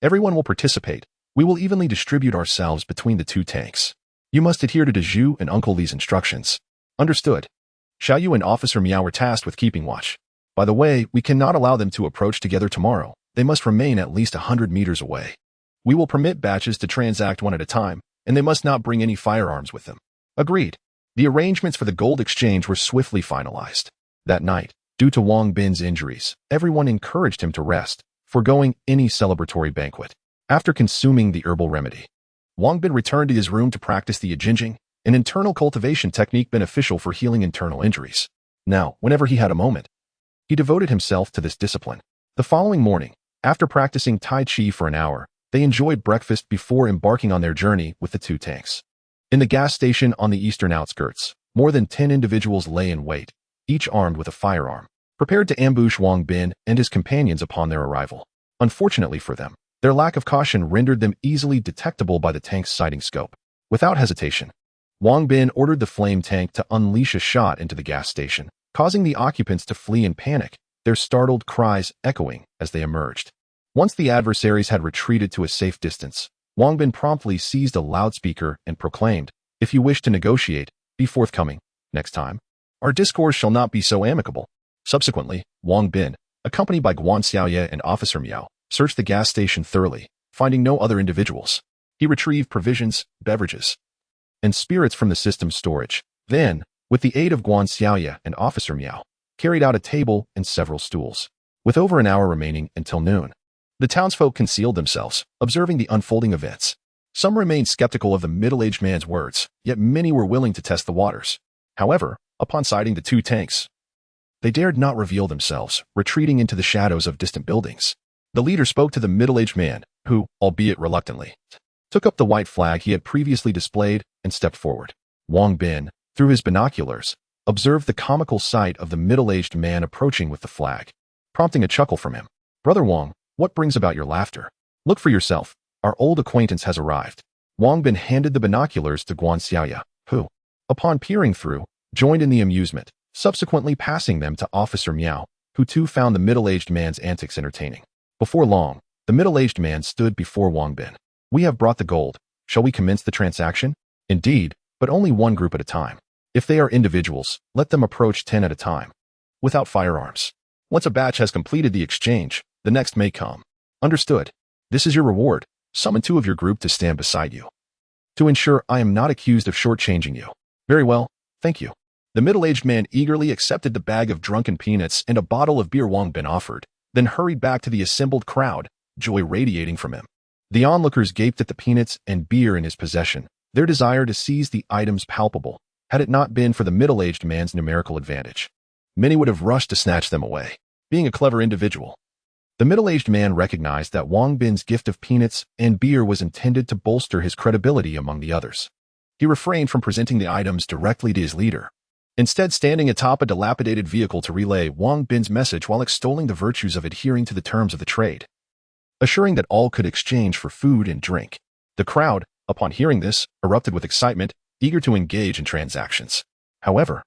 Everyone will participate. We will evenly distribute ourselves between the 2 tanks. You must adhere to Zhao and Uncle Li's instructions. Understood. Xiaoyu and Officer Miao were tasked with keeping watch. By the way, we cannot allow them to approach together tomorrow. They must remain at least 100 meters away. We will permit batches to transact one at a time, and they must not bring any firearms with them. Agreed. The arrangements for the gold exchange were swiftly finalized. That night, due to Wang Bin's injuries, everyone encouraged him to rest, foregoing any celebratory banquet. After consuming the herbal remedy, Wang Bin returned to his room to practice the ajinjing, an internal cultivation technique beneficial for healing internal injuries. Now, whenever he had a moment, he devoted himself to this discipline. The following morning, after practicing Tai Chi for an hour, they enjoyed breakfast before embarking on their journey with the 2 tanks. In the gas station on the eastern outskirts, more than 10 individuals lay in wait, each armed with a firearm, prepared to ambush Wang Bin and his companions upon their arrival. Unfortunately for them, their lack of caution rendered them easily detectable by the tank's sighting scope. Without hesitation, Wang Bin ordered the flame tank to unleash a shot into the gas station, causing the occupants to flee in panic, their startled cries echoing as they emerged. Once the adversaries had retreated to a safe distance, Wang Bin promptly seized a loudspeaker and proclaimed, "If you wish to negotiate, be forthcoming. Next time, our discourse shall not be so amicable." Subsequently, Wang Bin, accompanied by Guan Xiaoye and Officer Miao, searched the gas station thoroughly, Finding no other individuals, he retrieved provisions, beverages, and spirits from the system's storage. Then, with the aid of Guan Xiaoya and Officer Miao, carried out a table and several stools. With over an hour remaining until noon, the townsfolk concealed themselves, observing the unfolding events. Some remained skeptical of the middle-aged man's words, yet many were willing to test the waters. However, upon sighting the two tanks, they dared not reveal themselves, retreating into the shadows of distant buildings. The leader spoke to the middle-aged man, who, albeit reluctantly, took up the white flag he had previously displayed and stepped forward. Wang Bin, through his binoculars, observed the comical sight of the middle-aged man approaching with the flag, prompting a chuckle from him. "Brother Wang, what brings about your laughter? Look for yourself. Our old acquaintance has arrived." Wang Bin handed the binoculars to Guan Xiaoya, who, upon peering through, joined in the amusement, subsequently passing them to Officer Miao, who too found the middle-aged man's antics entertaining. Before long, the middle-aged man stood before Wang Bin. "We have brought the gold. Shall we commence the transaction?" "Indeed, but only one group at a time. If they are individuals, let them approach 10 at a time, without firearms. Once a batch has completed the exchange, the next may come." "Understood. This is your reward. Summon 2 of your group to stand beside you, to ensure I am not accused of shortchanging you." "Very well, thank you." The middle-aged man eagerly accepted the bag of drunken peanuts and a bottle of beer Wang Bin offered, then hurried back to the assembled crowd, joy radiating from him. The onlookers gaped at the peanuts and beer in his possession, their desire to seize the items palpable, had it not been for the middle-aged man's numerical advantage. Many would have rushed to snatch them away. Being a clever individual, the middle-aged man recognized that Wang Bin's gift of peanuts and beer was intended to bolster his credibility among the others. He refrained from presenting the items directly to his leader, instead standing atop a dilapidated vehicle to relay Wang Bin's message while extolling the virtues of adhering to the terms of the trade, assuring that all could exchange for food and drink. The crowd, upon hearing this, erupted with excitement, eager to engage in transactions. However,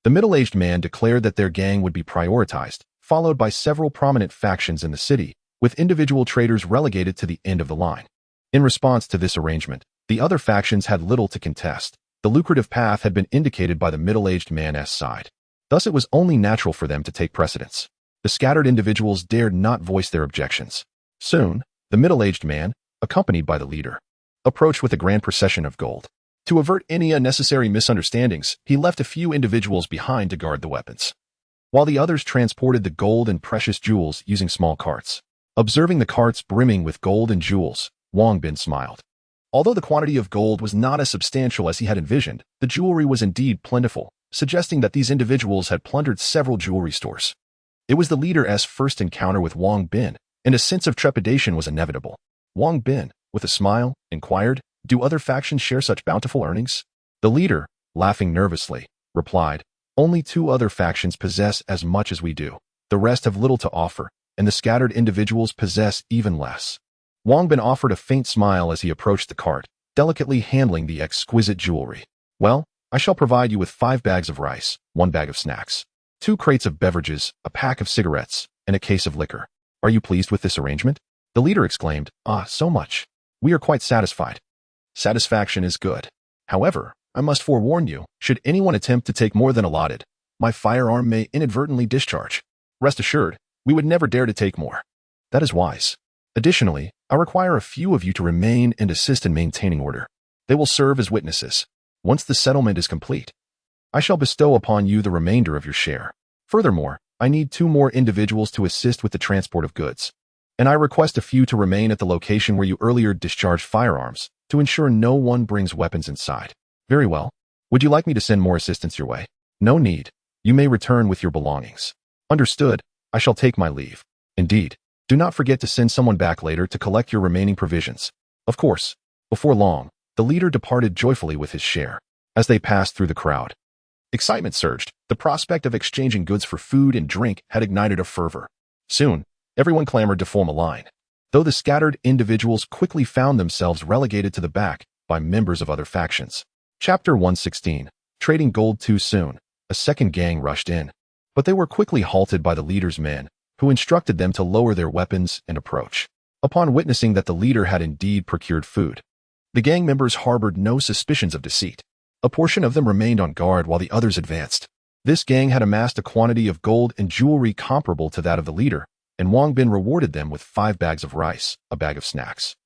the middle-aged man declared that their gang would be prioritized, followed by several prominent factions in the city, with individual traders relegated to the end of the line. In response to this arrangement, the other factions had little to contest. The lucrative path had been indicated by the middle-aged man's side. Thus it was only natural for them to take precedence. The scattered individuals dared not voice their objections. Soon, the middle-aged man, accompanied by the leader, approached with a grand procession of gold. To avert any unnecessary misunderstandings, he left a few individuals behind to guard the weapons, while the others transported the gold and precious jewels using small carts. Observing the carts brimming with gold and jewels, Wang Bin smiled. Although the quantity of gold was not as substantial as he had envisioned, the jewelry was indeed plentiful, suggesting that these individuals had plundered several jewelry stores. It was the leader's first encounter with Wang Bin, and a sense of trepidation was inevitable. Wang Bin, with a smile, inquired, "Do other factions share such bountiful earnings?" The leader, laughing nervously, replied, "Only 2 other factions possess as much as we do. The rest have little to offer, and the scattered individuals possess even less." Wang Bin offered a faint smile as he approached the cart, delicately handling the exquisite jewelry. "Well, I shall provide you with 5 bags of rice, 1 bag of snacks, 2 crates of beverages, a pack of cigarettes, and a case of liquor. Are you pleased with this arrangement?" The leader exclaimed, "Ah, so much. We are quite satisfied." "Satisfaction is good. However, I must forewarn you, should anyone attempt to take more than allotted, my firearm may inadvertently discharge. Rest assured, we would never dare to take more." "That is wise. Additionally, I require a few of you to remain and assist in maintaining order. They will serve as witnesses. Once the settlement is complete, I shall bestow upon you the remainder of your share. Furthermore, I need 2 more individuals to assist with the transport of goods, and I request a few to remain at the location where you earlier discharged firearms, to ensure no one brings weapons inside." "Very well. Would you like me to send more assistance your way?" "No need. You may return with your belongings." "Understood. I shall take my leave." "Indeed. Do not forget to send someone back later to collect your remaining provisions." "Of course." Before long, the leader departed joyfully with his share. As they passed through the crowd, excitement surged. The prospect of exchanging goods for food and drink had ignited a fervor. Soon, everyone clamored to form a line, though the scattered individuals quickly found themselves relegated to the back by members of other factions. Chapter 116. Trading gold too soon. A second gang rushed in, but they were quickly halted by the leader's men, who instructed them to lower their weapons and approach. Upon witnessing that the leader had indeed procured food, the gang members harbored no suspicions of deceit. A portion of them remained on guard while the others advanced. This gang had amassed a quantity of gold and jewelry comparable to that of the leader, and Wang Bin rewarded them with 5 bags of rice, a bag of snacks,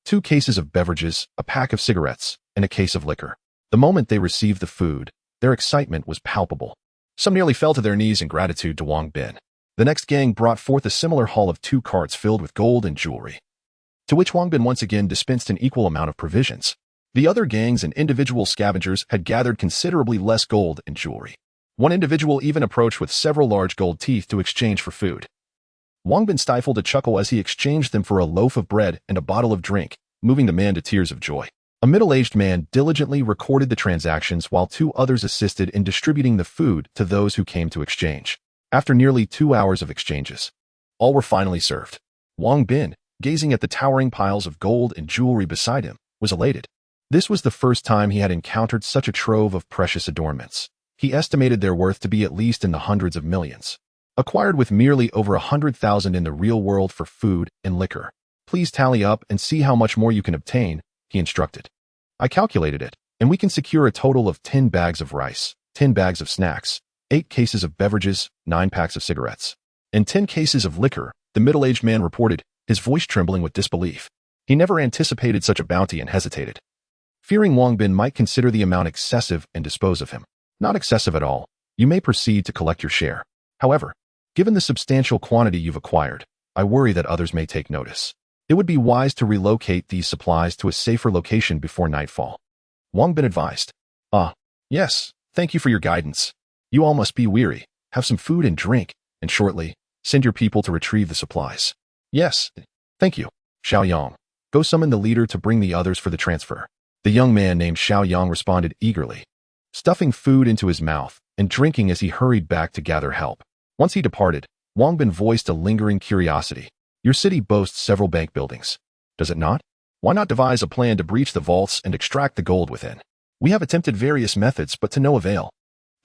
2 cases of beverages, a pack of cigarettes, and a case of liquor. The moment they received the food, their excitement was palpable. Some nearly fell to their knees in gratitude to Wang Bin. The next gang brought forth a similar haul of 2 carts filled with gold and jewelry, to which Wang Bin once again dispensed an equal amount of provisions. The other gangs and individual scavengers had gathered considerably less gold and jewelry. One individual even approached with several large gold teeth to exchange for food. Wang Bin stifled a chuckle as he exchanged them for a loaf of bread and a bottle of drink, moving the man to tears of joy. A middle-aged man diligently recorded the transactions while 2 others assisted in distributing the food to those who came to exchange. After nearly 2 hours of exchanges, all were finally served. Wang Bin, gazing at the towering piles of gold and jewelry beside him, was elated. This was the first time he had encountered such a trove of precious adornments. He estimated their worth to be at least in the hundreds of millions. Acquired with merely over 100,000 in the real world for food and liquor. Please tally up and see how much more you can obtain, he instructed. I calculated it, and we can secure a total of 10 bags of rice, 10 bags of snacks, 8 cases of beverages, 9 packs of cigarettes, and 10 cases of liquor, the middle-aged man reported, his voice trembling with disbelief. He never anticipated such a bounty and hesitated, fearing Wang Bin might consider the amount excessive and dispose of him. Not excessive at all. You may proceed to collect your share. However, given the substantial quantity you've acquired, I worry that others may take notice. It would be wise to relocate these supplies to a safer location before nightfall. Wang Bin advised. Yes, thank you for your guidance. You all must be weary. Have some food and drink, and shortly, send your people to retrieve the supplies. Yes, thank you. Xiao Yang, go summon the leader to bring the others for the transfer. The young man named Xiao Yang responded eagerly, stuffing food into his mouth and drinking as he hurried back to gather help. Once he departed, Wang Bin voiced a lingering curiosity. Your city boasts several bank buildings, does it not? Why not devise a plan to breach the vaults and extract the gold within? We have attempted various methods, but to no avail.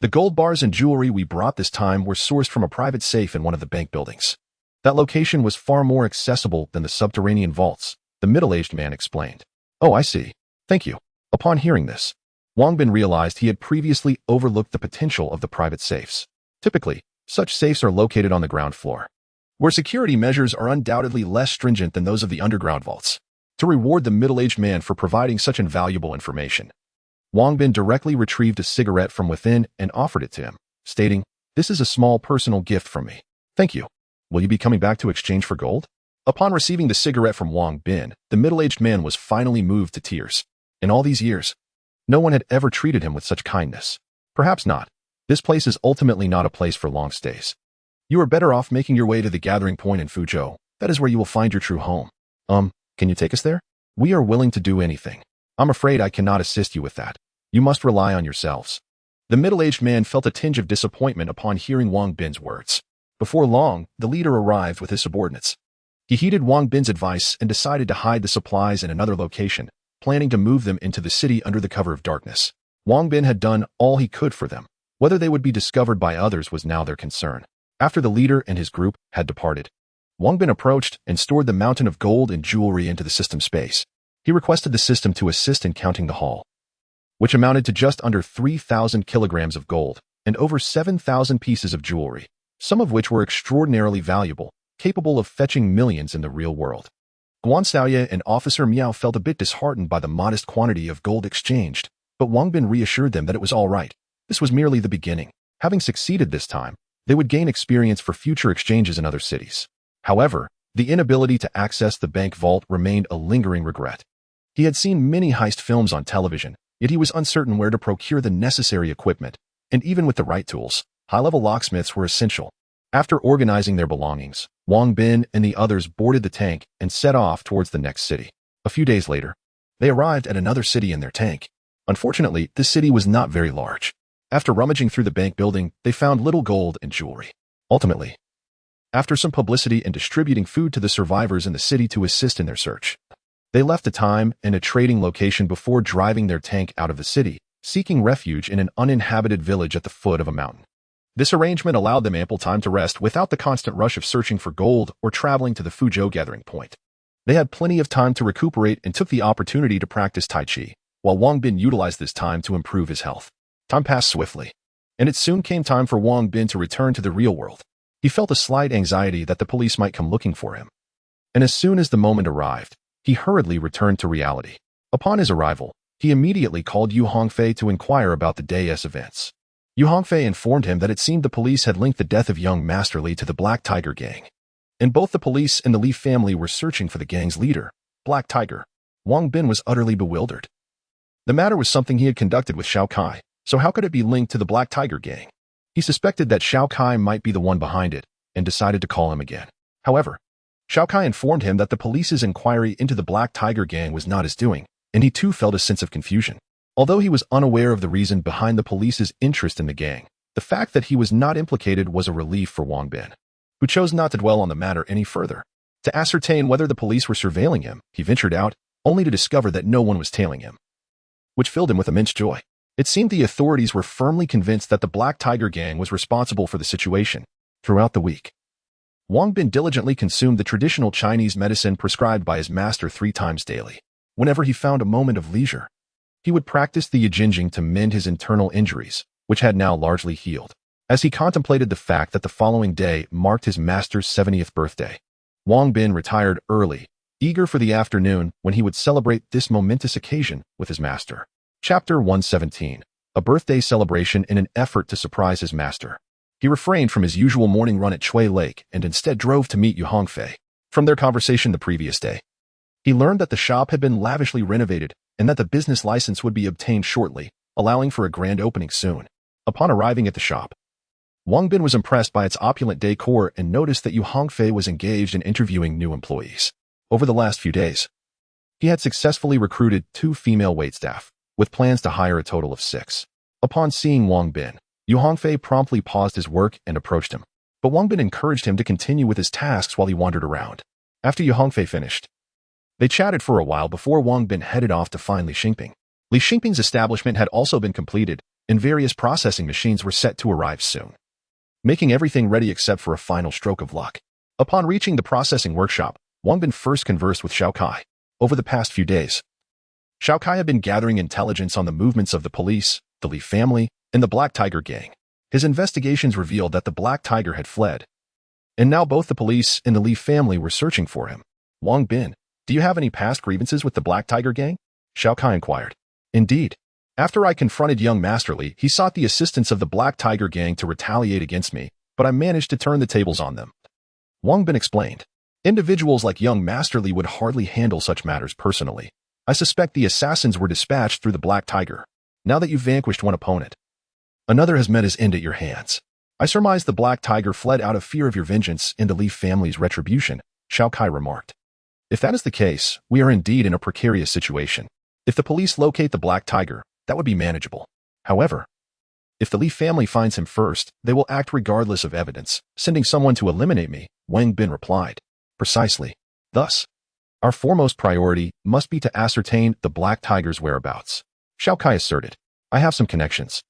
The gold bars and jewelry we brought this time were sourced from a private safe in one of the bank buildings. That location was far more accessible than the subterranean vaults, the middle-aged man explained. Oh, I see. Thank you. Upon hearing this, Wang Bin realized he had previously overlooked the potential of the private safes. Typically, such safes are located on the ground floor, where security measures are undoubtedly less stringent than those of the underground vaults. To reward the middle-aged man for providing such invaluable information, Wang Bin directly retrieved a cigarette from within and offered it to him, stating, "This is a small personal gift from me. Thank you. Will you be coming back to exchange for gold?" Upon receiving the cigarette from Wang Bin, the middle-aged man was finally moved to tears. In all these years, no one had ever treated him with such kindness. Perhaps not. This place is ultimately not a place for long stays. You are better off making your way to the gathering point in Fuzhou. That is where you will find your true home. Can you take us there? We are willing to do anything. I'm afraid I cannot assist you with that. You must rely on yourselves. The middle-aged man felt a tinge of disappointment upon hearing Wang Bin's words. Before long, the leader arrived with his subordinates. He heeded Wang Bin's advice and decided to hide the supplies in another location, planning to move them into the city under the cover of darkness. Wang Bin had done all he could for them. Whether they would be discovered by others was now their concern. After the leader and his group had departed, Wang Bin approached and stored the mountain of gold and jewelry into the system space. He requested the system to assist in counting the haul, which amounted to just under 3,000 kilograms of gold and over 7,000 pieces of jewelry, some of which were extraordinarily valuable, capable of fetching millions in the real world. Guan Xiaoye and Officer Miao felt a bit disheartened by the modest quantity of gold exchanged, but Wang Bin reassured them that it was all right. This was merely the beginning. Having succeeded this time, they would gain experience for future exchanges in other cities. However, the inability to access the bank vault remained a lingering regret. He had seen many heist films on television, yet he was uncertain where to procure the necessary equipment, and even with the right tools, high-level locksmiths were essential. After organizing their belongings, Wang Bin and the others boarded the tank and set off towards the next city. A few days later, they arrived at another city in their tank. Unfortunately, this city was not very large. After rummaging through the bank building, they found little gold and jewelry. Ultimately, after some publicity and distributing food to the survivors in the city to assist in their search, they left a time and a trading location before driving their tank out of the city, seeking refuge in an uninhabited village at the foot of a mountain. This arrangement allowed them ample time to rest without the constant rush of searching for gold or traveling to the Fuzhou gathering point. They had plenty of time to recuperate and took the opportunity to practice Tai Chi, while Wang Bin utilized this time to improve his health. Time passed swiftly, and it soon came time for Wang Bin to return to the real world. He felt a slight anxiety that the police might come looking for him. And as soon as the moment arrived, he hurriedly returned to reality. Upon his arrival, he immediately called Yu Hongfei to inquire about the day's events. Yu Hongfei informed him that it seemed the police had linked the death of young Master Li to the Black Tiger gang, and both the police and the Li family were searching for the gang's leader, Black Tiger. Wang Bin was utterly bewildered. The matter was something he had conducted with Shao Kai, so how could it be linked to the Black Tiger gang? He suspected that Shao Kai might be the one behind it, and decided to call him again. However, Shao Kai informed him that the police's inquiry into the Black Tiger gang was not his doing, and he too felt a sense of confusion. Although he was unaware of the reason behind the police's interest in the gang, the fact that he was not implicated was a relief for Wang Bin, who chose not to dwell on the matter any further. To ascertain whether the police were surveilling him, he ventured out, only to discover that no one was tailing him, which filled him with immense joy. It seemed the authorities were firmly convinced that the Black Tiger gang was responsible for the situation. Throughout the week, Wang Bin diligently consumed the traditional Chinese medicine prescribed by his master 3 times daily. Whenever he found a moment of leisure, he would practice the Yijinjing to mend his internal injuries, which had now largely healed. As he contemplated the fact that the following day marked his master's 70th birthday, Wang Bin retired early, eager for the afternoon when he would celebrate this momentous occasion with his master. Chapter 117. A birthday celebration in an effort to surprise his master. He refrained from his usual morning run at Chui Lake and instead drove to meet Yu Hongfei. From their conversation the previous day, he learned that the shop had been lavishly renovated and that the business license would be obtained shortly, allowing for a grand opening soon. Upon arriving at the shop, Wang Bin was impressed by its opulent decor and noticed that Yu Hongfei was engaged in interviewing new employees. Over the last few days, he had successfully recruited 2 female waitstaff, with plans to hire a total of 6. Upon seeing Wang Bin, Yu Hongfei promptly paused his work and approached him. But Wang Bin encouraged him to continue with his tasks while he wandered around. After Yu Hongfei finished, they chatted for a while before Wang Bin headed off to find Li Xingping. Li Xingping's establishment had also been completed, and various processing machines were set to arrive soon, making everything ready except for a final stroke of luck. Upon reaching the processing workshop, Wang Bin first conversed with Shao Kai. Over the past few days, Shao Kai had been gathering intelligence on the movements of the police, the Li family, and the Black Tiger gang. His investigations revealed that the Black Tiger had fled, and now both the police and the Li family were searching for him. Wang Bin, do you have any past grievances with the Black Tiger gang? Shao Kai inquired. Indeed. After I confronted young Master Li, he sought the assistance of the Black Tiger gang to retaliate against me, but I managed to turn the tables on them. Wang Bin explained. Individuals like young Master Li would hardly handle such matters personally. I suspect the assassins were dispatched through the Black Tiger. Now that you've vanquished one opponent, another has met his end at your hands. I surmise the Black Tiger fled out of fear of your vengeance and the Li family's retribution, Shao Kai remarked. If that is the case, we are indeed in a precarious situation. If the police locate the Black Tiger, that would be manageable. However, if the Li family finds him first, they will act regardless of evidence, sending someone to eliminate me, Wang Bin replied. Precisely. Thus, our foremost priority must be to ascertain the Black Tiger's whereabouts. Shao Kai asserted. I have some connections.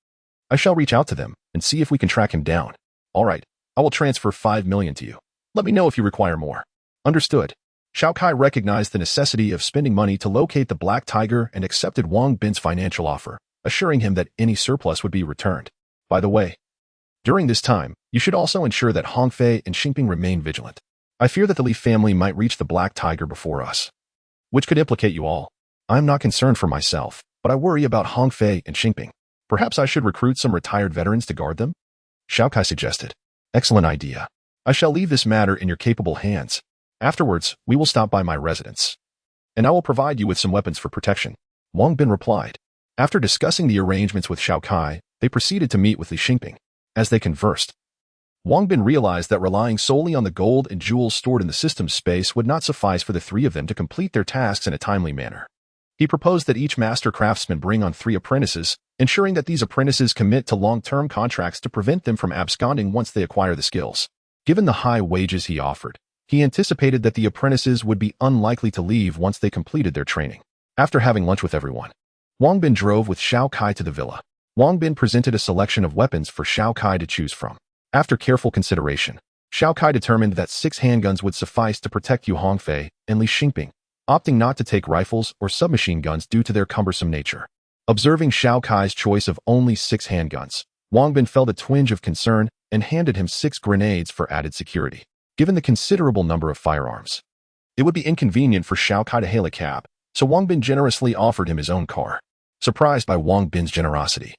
I shall reach out to them and see if we can track him down. All right, I will transfer 5 million to you. Let me know if you require more. Understood. Shao Kai recognized the necessity of spending money to locate the Black Tiger and accepted Wang Bin's financial offer, assuring him that any surplus would be returned. By the way, during this time, you should also ensure that Hongfei and Xingping remain vigilant. I fear that the Li family might reach the Black Tiger before us, which could implicate you all. I am not concerned for myself, but I worry about Hongfei and Xingping. Perhaps I should recruit some retired veterans to guard them? Shao Kai suggested. Excellent idea. I shall leave this matter in your capable hands. Afterwards, we will stop by my residence, and I will provide you with some weapons for protection. Wang Bin replied. After discussing the arrangements with Shao Kai, they proceeded to meet with Li Xingping. As they conversed, Wang Bin realized that relying solely on the gold and jewels stored in the system space would not suffice for the 3 of them to complete their tasks in a timely manner. He proposed that each master craftsman bring on 3 apprentices, ensuring that these apprentices commit to long-term contracts to prevent them from absconding once they acquire the skills. Given the high wages he offered, he anticipated that the apprentices would be unlikely to leave once they completed their training. After having lunch with everyone, Wang Bin drove with Shao Kai to the villa. Wang Bin presented a selection of weapons for Shao Kai to choose from. After careful consideration, Shao Kai determined that 6 handguns would suffice to protect Yu Hongfei and Li Xingping, opting not to take rifles or submachine guns due to their cumbersome nature. Observing Shao Kai's choice of only 6 handguns, Wang Bin felt a twinge of concern and handed him 6 grenades for added security. Given the considerable number of firearms, It would be inconvenient for Xiao Kai to hail a cab, so Wang Bin generously offered him his own car. Surprised by Wang Bin's generosity,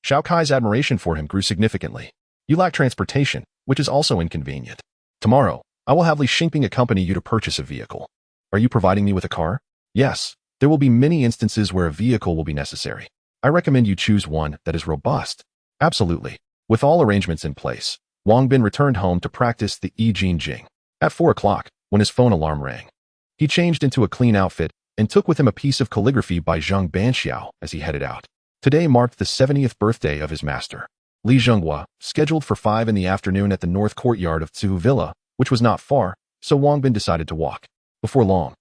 Xiao Kai's admiration for him grew significantly. You lack transportation, which is also inconvenient. Tomorrow, I will have Li Xingping accompany you to purchase a vehicle. Are you providing me with a car? Yes. There will be many instances where a vehicle will be necessary. I recommend you choose one that is robust. Absolutely. With all arrangements in place, Wang Bin returned home to practice the I Jing Jing. At 4 o'clock, when his phone alarm rang, he changed into a clean outfit and took with him a piece of calligraphy by Zhang Banxiao as he headed out. Today marked the 70th birthday of his master. Li Zhenghua, scheduled for 5 in the afternoon at the north courtyard of Zhu Villa, which was not far, so Wang Bin decided to walk. Before long,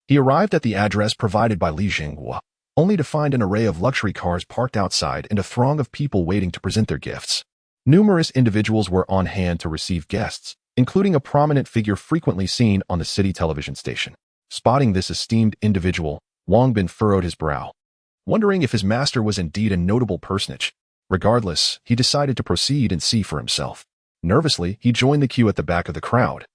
he arrived at the address provided by Li Zhenghua, only to find an array of luxury cars parked outside and a throng of people waiting to present their gifts. Numerous individuals were on hand to receive guests, including a prominent figure frequently seen on the city television station. Spotting this esteemed individual, Wang Bin furrowed his brow, wondering if his master was indeed a notable personage. Regardless, he decided to proceed and see for himself. Nervously, he joined the queue at the back of the crowd,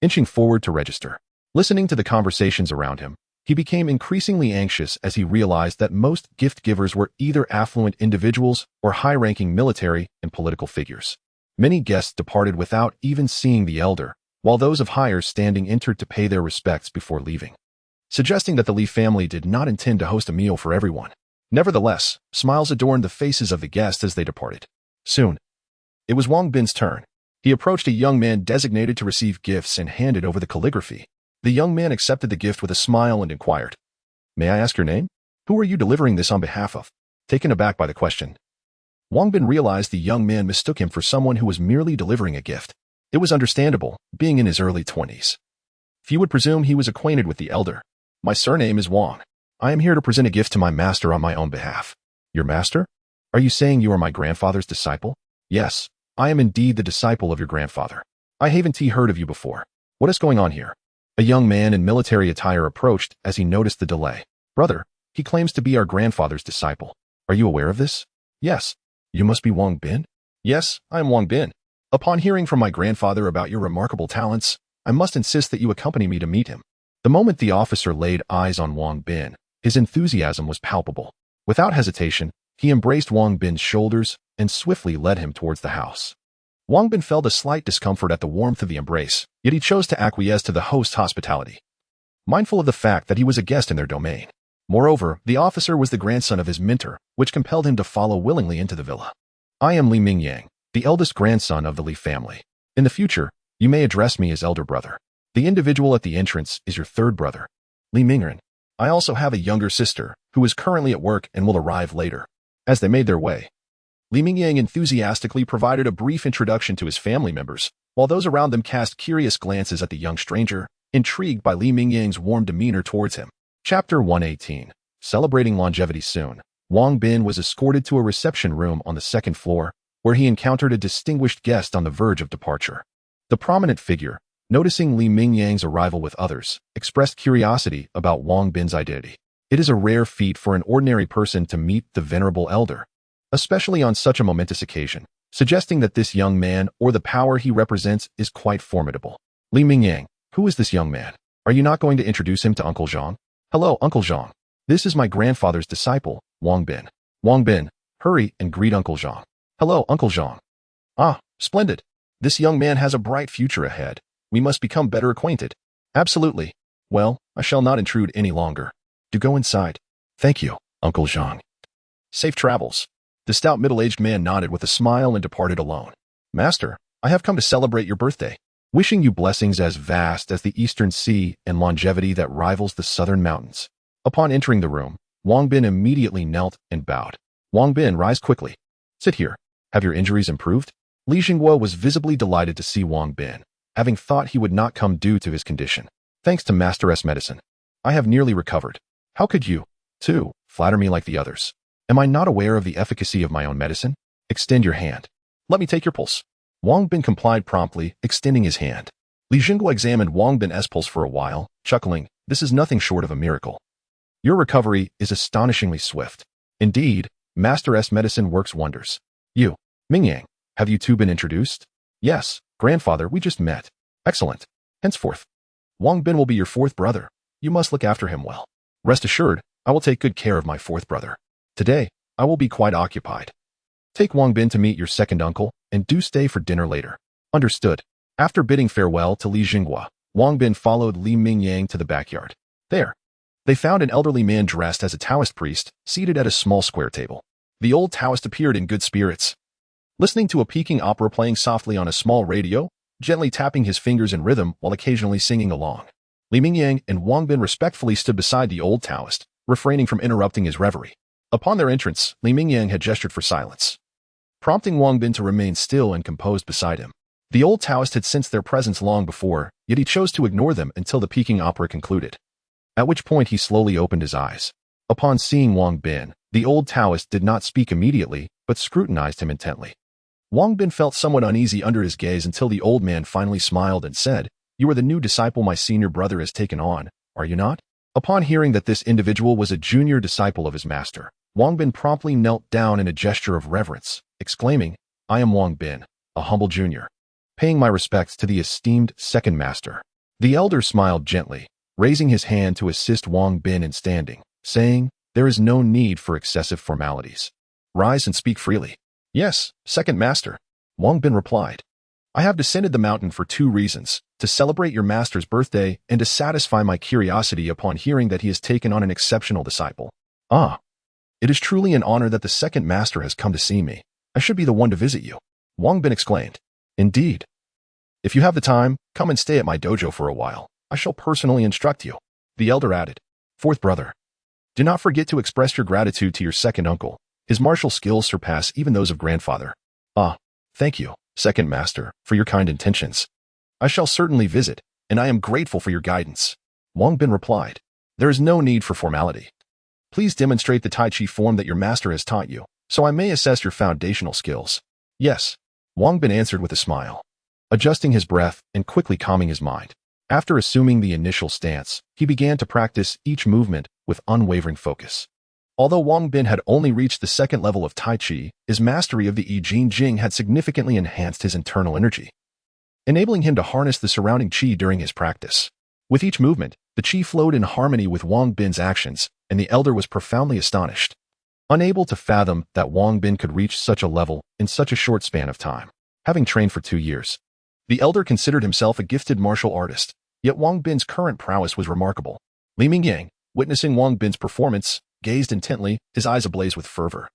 inching forward to register. Listening to the conversations around him, he became increasingly anxious as he realized that most gift givers were either affluent individuals or high-ranking military and political figures. Many guests departed without even seeing the elder, while those of higher standing entered to pay their respects before leaving, suggesting that the Li family did not intend to host a meal for everyone. Nevertheless, smiles adorned the faces of the guests as they departed. Soon, it was Wang Bin's turn. He approached a young man designated to receive gifts and handed over the calligraphy. The young man accepted the gift with a smile and inquired, "May I ask your name? Who are you delivering this on behalf of?" Taken aback by the question, Wang Bin realized the young man mistook him for someone who was merely delivering a gift. It was understandable, being in his early 20s. Few would presume he was acquainted with the elder. "My surname is Wang. I am here to present a gift to my master on my own behalf." "Your master? Are you saying you are my grandfather's disciple?" "Yes, I am indeed the disciple of your grandfather. I haven't heard of you before. What is going on here?" A young man in military attire approached as he noticed the delay. "Brother, he claims to be our grandfather's disciple. Are you aware of this?" "Yes." "You must be Wang Bin?" "Yes, I am Wang Bin. Upon hearing from my grandfather about your remarkable talents, I must insist that you accompany me to meet him." The moment the officer laid eyes on Wang Bin, his enthusiasm was palpable. Without hesitation, he embraced Wang Bin's shoulders and swiftly led him towards the house. Wang Bin felt a slight discomfort at the warmth of the embrace, yet he chose to acquiesce to the host's hospitality, mindful of the fact that he was a guest in their domain. Moreover, the officer was the grandson of his mentor, which compelled him to follow willingly into the villa. "I am Li Mingyang, the eldest grandson of the Li family. In the future, you may address me as elder brother. The individual at the entrance is your third brother, Li Mingren. I also have a younger sister, who is currently at work and will arrive later." As they made their way, Li Mingyang enthusiastically provided a brief introduction to his family members, while those around them cast curious glances at the young stranger, intrigued by Li Mingyang's warm demeanor towards him. Chapter 118. Celebrating longevity soon, Wang Bin was escorted to a reception room on the second floor, where he encountered a distinguished guest on the verge of departure. The prominent figure, noticing Li Mingyang's arrival with others, expressed curiosity about Wang Bin's identity. It is a rare feat for an ordinary person to meet the venerable elder, especially on such a momentous occasion, suggesting that this young man or the power he represents is quite formidable. "Li Mingyang, who is this young man? Are you not going to introduce him to Uncle Zhang?" "Hello, Uncle Zhang. This is my grandfather's disciple, Wang Bin." "Wang Bin, hurry and greet Uncle Zhang." "Hello, Uncle Zhang." "Ah, splendid. This young man has a bright future ahead. We must become better acquainted." "Absolutely. Well, I shall not intrude any longer. Do go inside." "Thank you, Uncle Zhang." "Safe travels." The stout middle-aged man nodded with a smile and departed alone. "Master, I have come to celebrate your birthday. Wishing you blessings as vast as the eastern sea and longevity that rivals the southern mountains." Upon entering the room, Wang Bin immediately knelt and bowed. "Wang Bin, rise quickly. Sit here. Have your injuries improved?" Li Xingguo was visibly delighted to see Wang Bin, having thought he would not come due to his condition. "Thanks to Master's medicine, I have nearly recovered. How could you, too, flatter me like the others? Am I not aware of the efficacy of my own medicine? Extend your hand. Let me take your pulse." Wang Bin complied promptly, extending his hand. Li Xingguo examined Wang Bin's pulse for a while, chuckling, "This is nothing short of a miracle. Your recovery is astonishingly swift. Indeed, Master's medicine works wonders. You, Mingyang, have you two been introduced?" "Yes, grandfather, we just met." "Excellent. Henceforth, Wang Bin will be your fourth brother. You must look after him well. Rest assured, I will take good care of my fourth brother. Today, I will be quite occupied. Take Wang Bin to meet your second uncle, and do stay for dinner later. Understood. After bidding farewell to Li Jinghua, Wang Bin followed Li Mingyang to the backyard. There, they found an elderly man dressed as a Taoist priest, seated at a small square table. The old Taoist appeared in good spirits. Listening to a Peking opera playing softly on a small radio, gently tapping his fingers in rhythm while occasionally singing along. Li Mingyang and Wang Bin respectfully stood beside the old Taoist, refraining from interrupting his reverie. Upon their entrance, Li Mingyang had gestured for silence, prompting Wang Bin to remain still and composed beside him. The old Taoist had sensed their presence long before, yet he chose to ignore them until the Peking opera concluded, at which point he slowly opened his eyes. Upon seeing Wang Bin, the old Taoist did not speak immediately, but scrutinized him intently. Wang Bin felt somewhat uneasy under his gaze until the old man finally smiled and said, "You are the new disciple my senior brother has taken on, are you not?" Upon hearing that this individual was a junior disciple of his master, Wang Bin promptly knelt down in a gesture of reverence, exclaiming, "I am Wang Bin, a humble junior, paying my respects to the esteemed second master." The elder smiled gently, raising his hand to assist Wang Bin in standing, saying, "There is no need for excessive formalities. Rise and speak freely." "Yes, second master," Wang Bin replied. "I have descended the mountain for two reasons, to celebrate your master's birthday and to satisfy my curiosity upon hearing that he has taken on an exceptional disciple." "Ah, it is truly an honor that the second master has come to see me. I should be the one to visit you," Wang Bin exclaimed. "Indeed. If you have the time, come and stay at my dojo for a while. I shall personally instruct you," the elder added. "Fourth brother, do not forget to express your gratitude to your second uncle. His martial skills surpass even those of grandfather." "Ah, thank you, second master, for your kind intentions. I shall certainly visit, and I am grateful for your guidance," Wang Bin replied. "There is no need for formality. Please demonstrate the Tai Chi form that your master has taught you, so I may assess your foundational skills." "Yes," Wang Bin answered with a smile, adjusting his breath and quickly calming his mind. After assuming the initial stance, he began to practice each movement with unwavering focus. Although Wang Bin had only reached the second level of Tai Chi, his mastery of the I Ching Jing had significantly enhanced his internal energy, enabling him to harness the surrounding Qi during his practice. With each movement, the Qi flowed in harmony with Wang Bin's actions, and the elder was profoundly astonished, unable to fathom that Wang Bin could reach such a level in such a short span of time. Having trained for 2 years, the elder considered himself a gifted martial artist, yet Wang Bin's current prowess was remarkable. Li Mingyang, witnessing Wang Bin's performance, gazed intently, his eyes ablaze with fervor,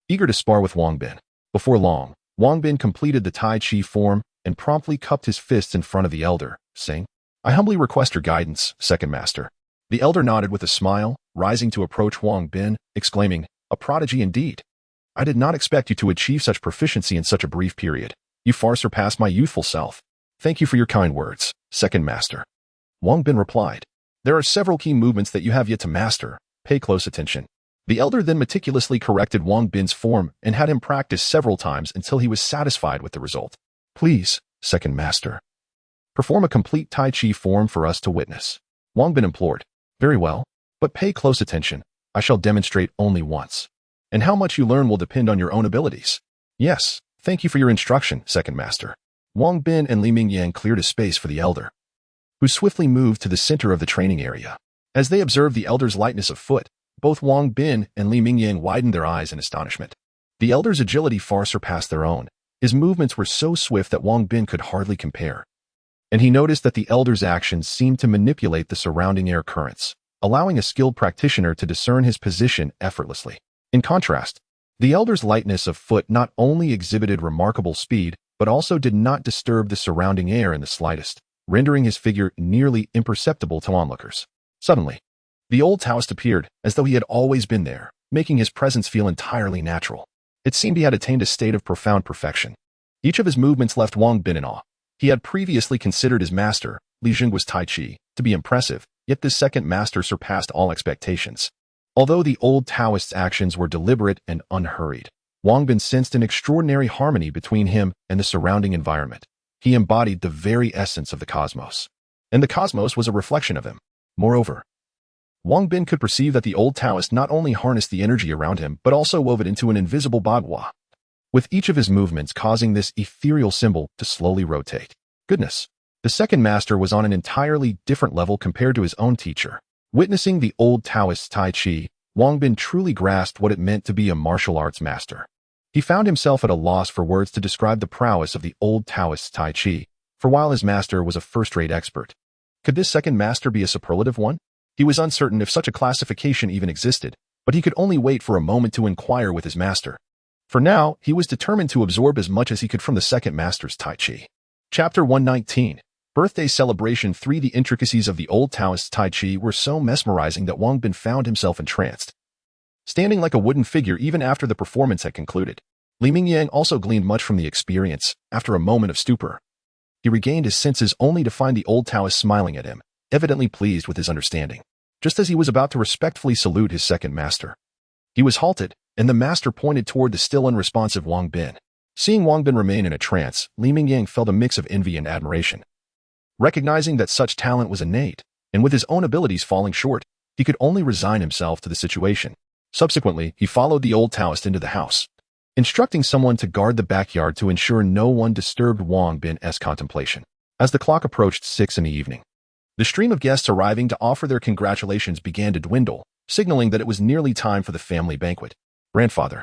eager to spar with Wang Bin. Before long, Wang Bin completed the Tai Chi form and promptly cupped his fists in front of the elder, saying, "I humbly request your guidance, second master." The elder nodded with a smile, rising to approach Wang Bin, exclaiming, "A prodigy indeed. I did not expect you to achieve such proficiency in such a brief period. You far surpass my youthful self. Thank you for your kind words, second master," Wang Bin replied. "There are several key movements that you have yet to master. Pay close attention." The elder then meticulously corrected Wang Bin's form and had him practice several times until he was satisfied with the result. "Please, second master, perform a complete Tai Chi form for us to witness," Wang Bin implored. "Very well, but pay close attention. I shall demonstrate only once, and how much you learn will depend on your own abilities." "Yes, thank you for your instruction, second master." Wang Bin and Li Mingyang cleared a space for the elder, who swiftly moved to the center of the training area. As they observed the elder's lightness of foot, both Wang Bin and Li Mingyang widened their eyes in astonishment. The elder's agility far surpassed their own. His movements were so swift that Wang Bin could hardly compare, and he noticed that the elder's actions seemed to manipulate the surrounding air currents, allowing a skilled practitioner to discern his position effortlessly. In contrast, the elder's lightness of foot not only exhibited remarkable speed, but also did not disturb the surrounding air in the slightest, rendering his figure nearly imperceptible to onlookers. Suddenly, the old Taoist appeared as though he had always been there, making his presence feel entirely natural. It seemed he had attained a state of profound perfection. Each of his movements left Wang Bin in awe. He had previously considered his master, Li Jinghua's Tai Chi, to be impressive, yet this second master surpassed all expectations. Although the old Taoist's actions were deliberate and unhurried, Wang Bin sensed an extraordinary harmony between him and the surrounding environment. He embodied the very essence of the cosmos, and the cosmos was a reflection of him. Moreover, Wang Bin could perceive that the old Taoist not only harnessed the energy around him, but also wove it into an invisible bagua, with each of his movements causing this ethereal symbol to slowly rotate. Goodness! The second master was on an entirely different level compared to his own teacher. Witnessing the old Taoist Tai Chi, Wang Bin truly grasped what it meant to be a martial arts master. He found himself at a loss for words to describe the prowess of the old Taoist Tai Chi, for while his master was a first-rate expert, could this second master be a superlative one? He was uncertain if such a classification even existed, but he could only wait for a moment to inquire with his master. For now, he was determined to absorb as much as he could from the second master's Tai Chi. Chapter 119. Birthday Celebration 3. The intricacies of the old Taoist Tai Chi were so mesmerizing that Wang Bin found himself entranced, standing like a wooden figure even after the performance had concluded. Li Mingyang also gleaned much from the experience. After a moment of stupor, he regained his senses only to find the old Taoist smiling at him, evidently pleased with his understanding. Just as he was about to respectfully salute his second master, he was halted, and the master pointed toward the still unresponsive Wang Bin. Seeing Wang Bin remain in a trance, Li Mingyang felt a mix of envy and admiration. Recognizing that such talent was innate, and with his own abilities falling short, he could only resign himself to the situation. Subsequently, he followed the old Taoist into the house, instructing someone to guard the backyard to ensure no one disturbed Wang Bin's contemplation. As the clock approached 6 in the evening, the stream of guests arriving to offer their congratulations began to dwindle, signaling that it was nearly time for the family banquet. Grandfather,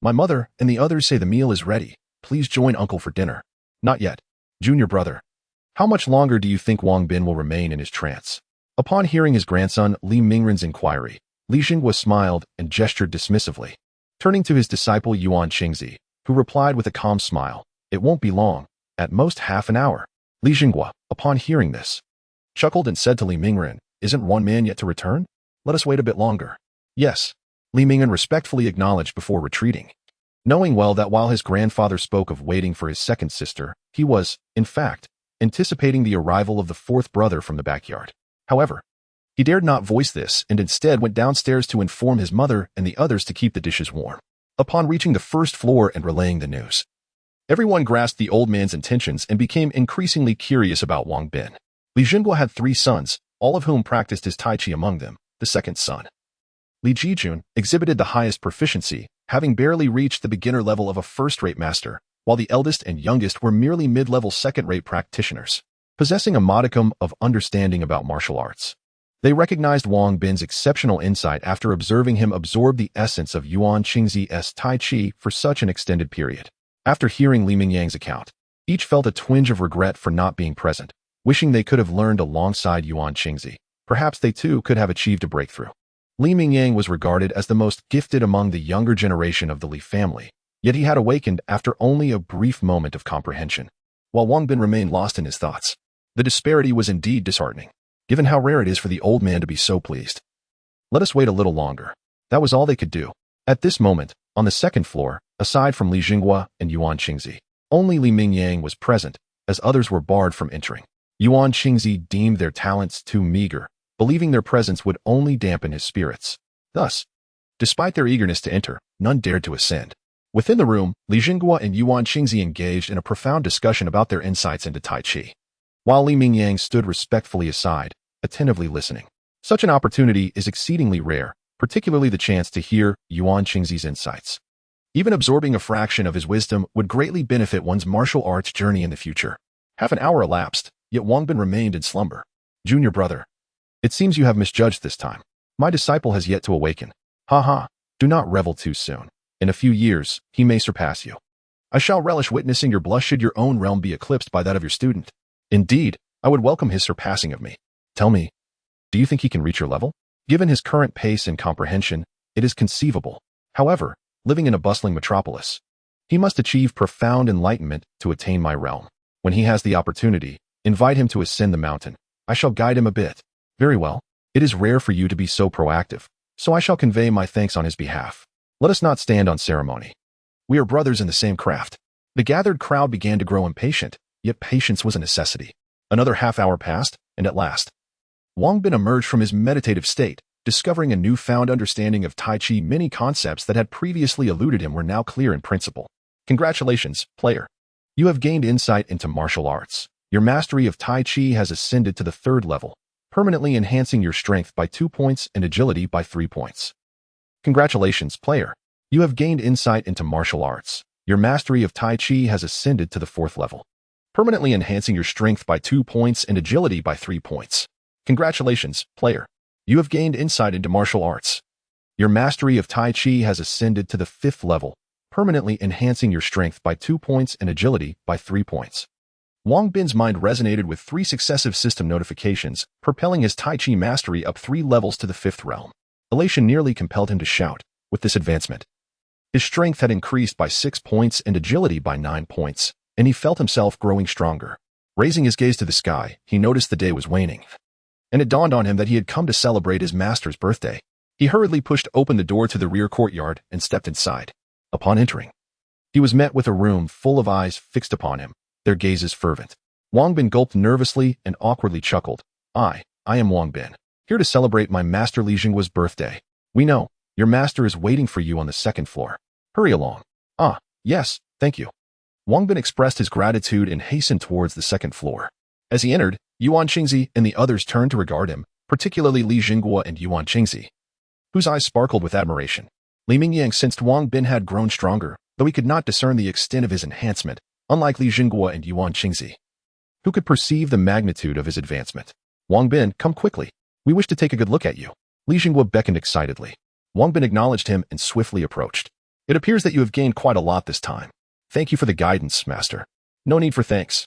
my mother and the others say the meal is ready. Please join uncle for dinner. Not yet. Junior brother. How much longer do you think Wang Bin will remain in his trance? Upon hearing his grandson Li Mingren's inquiry, Li Xinghua smiled and gestured dismissively, turning to his disciple Yuan Qingzi, who replied with a calm smile, "It won't be long, at most half an hour." Li Xinghua, upon hearing this, chuckled and said to Li Mingren, "Isn't one man yet to return? Let us wait a bit longer." "Yes," Li Mingren respectfully acknowledged before retreating, knowing well that while his grandfather spoke of waiting for his second sister, he was, in fact, anticipating the arrival of the fourth brother from the backyard. However, he dared not voice this and instead went downstairs to inform his mother and the others to keep the dishes warm. Upon reaching the first floor and relaying the news, everyone grasped the old man's intentions and became increasingly curious about Wang Bin. Li Xinghua had 3 sons, all of whom practiced his Tai Chi. Among them, the second son, Li Jijun, exhibited the highest proficiency, having barely reached the beginner level of a first-rate master, while the eldest and youngest were merely mid-level second-rate practitioners, possessing a modicum of understanding about martial arts. They recognized Wang Bin's exceptional insight after observing him absorb the essence of Yuan Qingzi's Tai Chi for such an extended period. After hearing Li Mingyang's account, each felt a twinge of regret for not being present, wishing they could have learned alongside Yuan Qingzi. Perhaps they too could have achieved a breakthrough. Li Mingyang was regarded as the most gifted among the younger generation of the Li family, yet he had awakened after only a brief moment of comprehension, while Wang Bin remained lost in his thoughts. The disparity was indeed disheartening, given how rare it is for the old man to be so pleased. Let us wait a little longer. That was all they could do. At this moment, on the second floor, aside from Li Xinghua and Yuan Qingzi, only Li Mingyang was present, as others were barred from entering. Yuan Qingzi deemed their talents too meager, believing their presence would only dampen his spirits. Thus, despite their eagerness to enter, none dared to ascend. Within the room, Li Xinghua and Yuan Qingzi engaged in a profound discussion about their insights into Tai Chi, while Li Mingyang stood respectfully aside, attentively listening. Such an opportunity is exceedingly rare, particularly the chance to hear Yuan Qingzi's insights. Even absorbing a fraction of his wisdom would greatly benefit one's martial arts journey in the future. Half an hour elapsed, yet Wang Bin remained in slumber. Junior brother, it seems you have misjudged this time. My disciple has yet to awaken. Ha ha, do not revel too soon. In a few years, he may surpass you. I shall relish witnessing your blush should your own realm be eclipsed by that of your student. Indeed, I would welcome his surpassing of me. Tell me, do you think he can reach your level? Given his current pace and comprehension, it is conceivable. However, living in a bustling metropolis, he must achieve profound enlightenment to attain my realm. When he has the opportunity, invite him to ascend the mountain. I shall guide him a bit. Very well. It is rare for you to be so proactive, so I shall convey my thanks on his behalf. Let us not stand on ceremony. We are brothers in the same craft. The gathered crowd began to grow impatient, yet patience was a necessity. Another half hour passed, and at last, Wang Bin emerged from his meditative state, discovering a newfound understanding of Tai Chi. Many concepts that had previously eluded him were now clear in principle. Congratulations, player. You have gained insight into martial arts. Your mastery of Tai Chi has ascended to the 3rd level, permanently enhancing your strength by 2 points and agility by 3 points. Congratulations, player. You have gained insight into martial arts. Your mastery of Tai Chi has ascended to the 4th level, permanently enhancing your strength by 2 points and agility by 3 points. Congratulations, player. You have gained insight into martial arts. Your mastery of Tai Chi has ascended to the 5th level, permanently enhancing your strength by 2 points and agility by 3 points. Wang Bin's mind resonated with 3 successive system notifications, propelling his Tai Chi mastery up 3 levels to the 5th realm. Elation nearly compelled him to shout. With this advancement, his strength had increased by 6 points and agility by 9 points, and he felt himself growing stronger. Raising his gaze to the sky, he noticed the day was waning, and it dawned on him that he had come to celebrate his master's birthday. He hurriedly pushed open the door to the rear courtyard and stepped inside. Upon entering, he was met with a room full of eyes fixed upon him, their gazes fervent. Wang Bin gulped nervously and awkwardly chuckled. I am Wang Bin, here to celebrate my master Li Jingguo's birthday. We know, your master is waiting for you on the 2nd floor. Hurry along. Ah, yes, thank you. Wang Bin expressed his gratitude and hastened towards the 2nd floor. As he entered, Yuan Qingzi and the others turned to regard him, particularly Li Jingguo and Yuan Qingzi, whose eyes sparkled with admiration. Li Mingyang sensed Wang Bin had grown stronger, though he could not discern the extent of his enhancement, unlike Li Jingguo and Yuan Qingzi, who could perceive the magnitude of his advancement. Wang Bin, come quickly. We wish to take a good look at you. Li Jingguo beckoned excitedly. Wang Bin acknowledged him and swiftly approached. It appears that you have gained quite a lot this time. Thank you for the guidance, master. No need for thanks.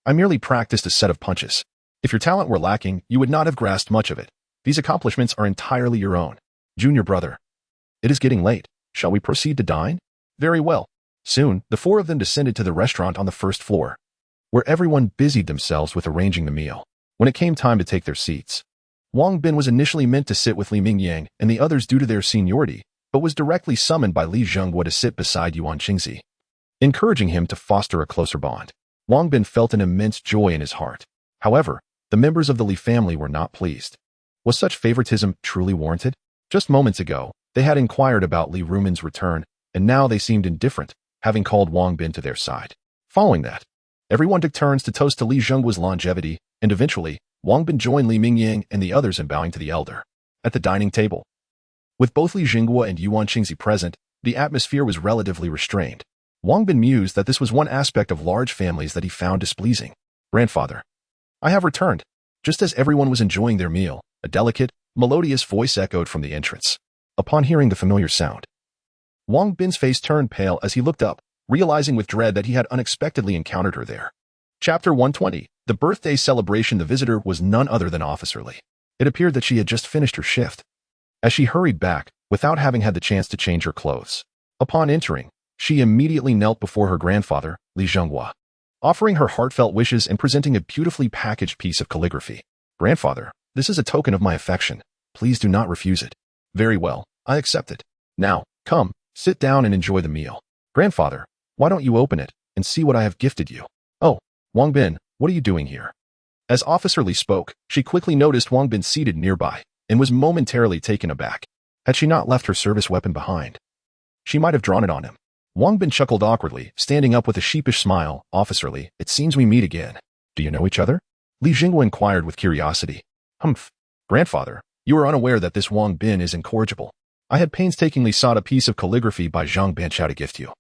I merely practiced a set of punches. If your talent were lacking, you would not have grasped much of it. These accomplishments are entirely your own. Junior brother. It is getting late. Shall we proceed to dine? Very well. Soon, the 4 of them descended to the restaurant on the 1st floor, where everyone busied themselves with arranging the meal. When it came time to take their seats, Wang Bin was initially meant to sit with Li Mingyang and the others due to their seniority, but was directly summoned by Li Jingguo to sit beside Yuan Qingzi, encouraging him to foster a closer bond. Wang Bin felt an immense joy in his heart. However, the members of the Li family were not pleased. Was such favoritism truly warranted? Just moments ago, they had inquired about Li Rumin's return, and now they seemed indifferent, having called Wang Bin to their side. Following that, everyone took turns to toast to Li Jingguo's longevity, and eventually, Wang Bin joined Li Mingyang and the others in bowing to the elder. At the dining table, with both Li Jingguo and Yuan Qingzi present, the atmosphere was relatively restrained. Wang Bin mused that this was one aspect of large families that he found displeasing. Grandfather, I have returned. Just as everyone was enjoying their meal, a delicate, melodious voice echoed from the entrance. Upon hearing the familiar sound, Wang Bin's face turned pale as he looked up, realizing with dread that he had unexpectedly encountered her there. Chapter 120. The birthday celebration. The visitor was none other than Officer Li. It appeared that she had just finished her shift, as she hurried back, without having had the chance to change her clothes. Upon entering, she immediately knelt before her grandfather, Li Jingguo, offering her heartfelt wishes and presenting a beautifully packaged piece of calligraphy. Grandfather, this is a token of my affection. Please do not refuse it. Very well, I accept it. Now, come, sit down and enjoy the meal. Grandfather, why don't you open it and see what I have gifted you? Oh, Wang Bin, what are you doing here? As Officer Li spoke, she quickly noticed Wang Bin seated nearby and was momentarily taken aback. Had she not left her service weapon behind, she might have drawn it on him. Wang Bin chuckled awkwardly, standing up with a sheepish smile. Officer Li, it seems we meet again. Do you know each other? Li Jingguo inquired with curiosity. Humph. Grandfather, you are unaware that this Wang Bin is incorrigible. I had painstakingly sought a piece of calligraphy by Zhang Banqiao to gift you,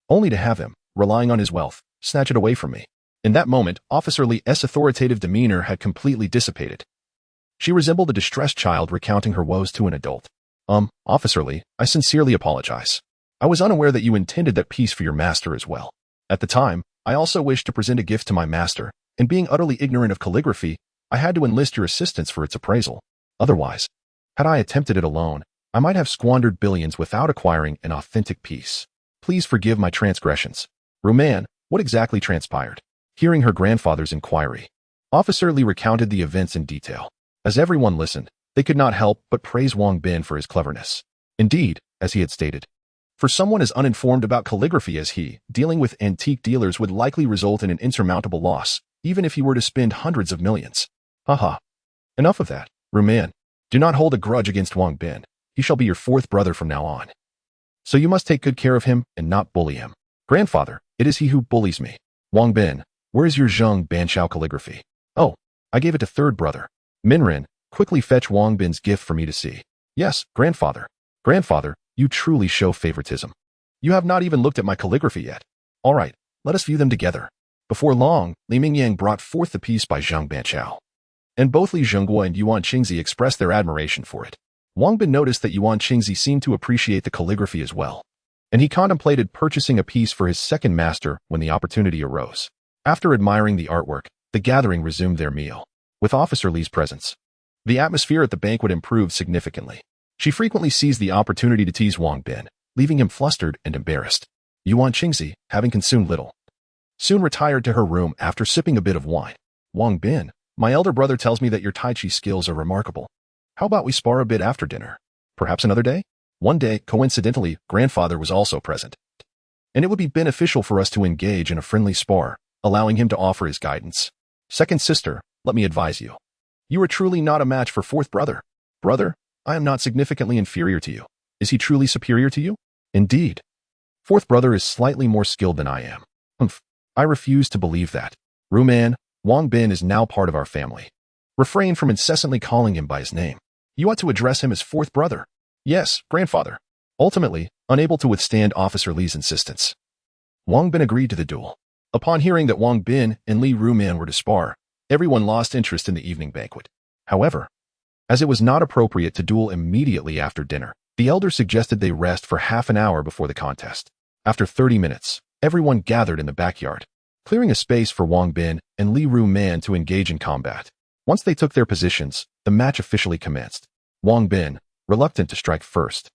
only to have him, relying on his wealth, snatch it away from me. In that moment, Officer Li's authoritative demeanor had completely dissipated. She resembled a distressed child recounting her woes to an adult. Officer Li, I sincerely apologize. I was unaware that you intended that piece for your master as well. At the time, I also wished to present a gift to my master, and being utterly ignorant of calligraphy, I had to enlist your assistance for its appraisal. Otherwise, had I attempted it alone, I might have squandered billions without acquiring an authentic piece. Please forgive my transgressions. Ruman, what exactly transpired? Hearing her grandfather's inquiry, Officer Li recounted the events in detail. As everyone listened, they could not help but praise Wang Bin for his cleverness. Indeed, as he had stated, for someone as uninformed about calligraphy as he, dealing with antique dealers would likely result in an insurmountable loss, even if he were to spend hundreds of millions. Haha. Enough of that. Ruman, do not hold a grudge against Wang Bin. He shall be your 4th brother from now on. So you must take good care of him and not bully him. Grandfather, it is he who bullies me. Wang Bin, where is your Zhang Banqiao calligraphy? Oh, I gave it to 3rd brother. Minren, quickly fetch Wang Bin's gift for me to see. Yes, grandfather. Grandfather, you truly show favoritism. You have not even looked at my calligraphy yet. All right, let us view them together. Before long, Li Mingyang brought forth the piece by Zhang Banqiao, and both Li Zhengguo and Yuan Qingzi expressed their admiration for it. Wang Bin noticed that Yuan Qingzi seemed to appreciate the calligraphy as well, and he contemplated purchasing a piece for his second master when the opportunity arose. After admiring the artwork, the gathering resumed their meal. With Officer Li's presence, the atmosphere at the banquet improved significantly. She frequently seized the opportunity to tease Wang Bin, leaving him flustered and embarrassed. Yuan Qingzi, having consumed little, soon retired to her room after sipping a bit of wine. Wang Bin, my elder brother tells me that your Tai Chi skills are remarkable. How about we spar a bit after dinner? Perhaps another day? One day, coincidentally, grandfather was also present, and it would be beneficial for us to engage in a friendly spar, allowing him to offer his guidance. Second sister, let me advise you. You are truly not a match for fourth brother. Brother, I am not significantly inferior to you. Is he truly superior to you? Indeed. Fourth brother is slightly more skilled than I am. Humph. I refuse to believe that. Ruman, Wang Bin is now part of our family. Refrain from incessantly calling him by his name. You ought to address him as fourth brother. Yes, grandfather. Ultimately, unable to withstand Officer Li's insistence, Wang Bin agreed to the duel. Upon hearing that Wang Bin and Li Ruman were to spar, everyone lost interest in the evening banquet. However, as it was not appropriate to duel immediately after dinner, the elder suggested they rest for half an hour before the contest. After 30 minutes, everyone gathered in the backyard, clearing a space for Wang Bin and Li Ruman to engage in combat. Once they took their positions, the match officially commenced. Wang Bin, reluctant to strike first,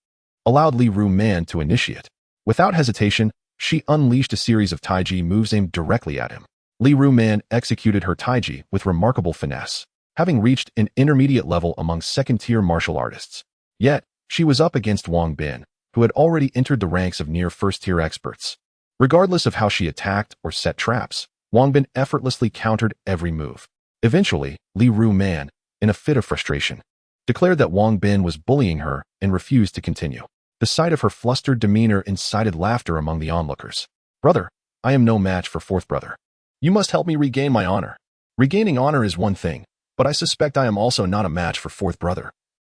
allowed Li Ruman to initiate. Without hesitation, she unleashed a series of Taiji moves aimed directly at him. Li Ruman executed her Taiji with remarkable finesse, having reached an intermediate level among second-tier martial artists. Yet, she was up against Wang Bin, who had already entered the ranks of near first-tier experts. Regardless of how she attacked or set traps, Wang Bin effortlessly countered every move. Eventually, Li Ruman, in a fit of frustration, declared that Wang Bin was bullying her and refused to continue. The sight of her flustered demeanor incited laughter among the onlookers. Brother, I am no match for fourth brother. You must help me regain my honor. Regaining honor is one thing, but I suspect I am also not a match for fourth brother.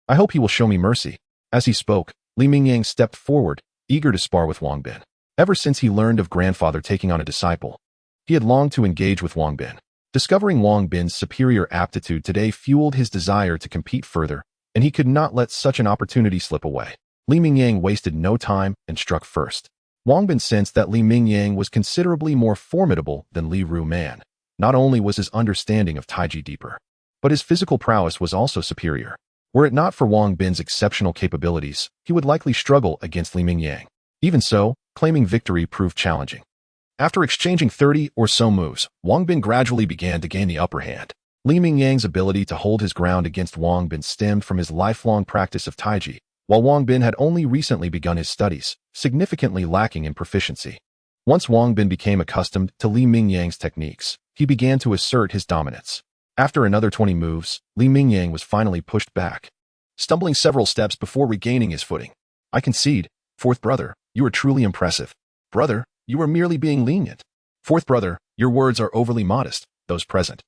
I hope he will show me mercy. As he spoke, Li Mingyang stepped forward, eager to spar with Wang Bin. Ever since he learned of grandfather taking on a disciple, he had longed to engage with Wang Bin. Discovering Wang Bin's superior aptitude today fueled his desire to compete further, and he could not let such an opportunity slip away. Li Mingyang wasted no time and struck first. Wang Bin sensed that Li Mingyang was considerably more formidable than Li Ruman. Not only was his understanding of Taiji deeper, but his physical prowess was also superior. Were it not for Wang Bin's exceptional capabilities, he would likely struggle against Li Mingyang. Even so, claiming victory proved challenging. After exchanging 30 or so moves, Wang Bin gradually began to gain the upper hand. Li Mingyang's ability to hold his ground against Wang Bin stemmed from his lifelong practice of Taiji, while Wang Bin had only recently begun his studies, significantly lacking in proficiency. Once Wang Bin became accustomed to Li Mingyang's techniques, he began to assert his dominance. After another 20 moves, Li Mingyang was finally pushed back, stumbling several steps before regaining his footing. I concede, fourth brother, you are truly impressive. Brother, you are merely being lenient. Fourth brother, your words are overly modest. Those present,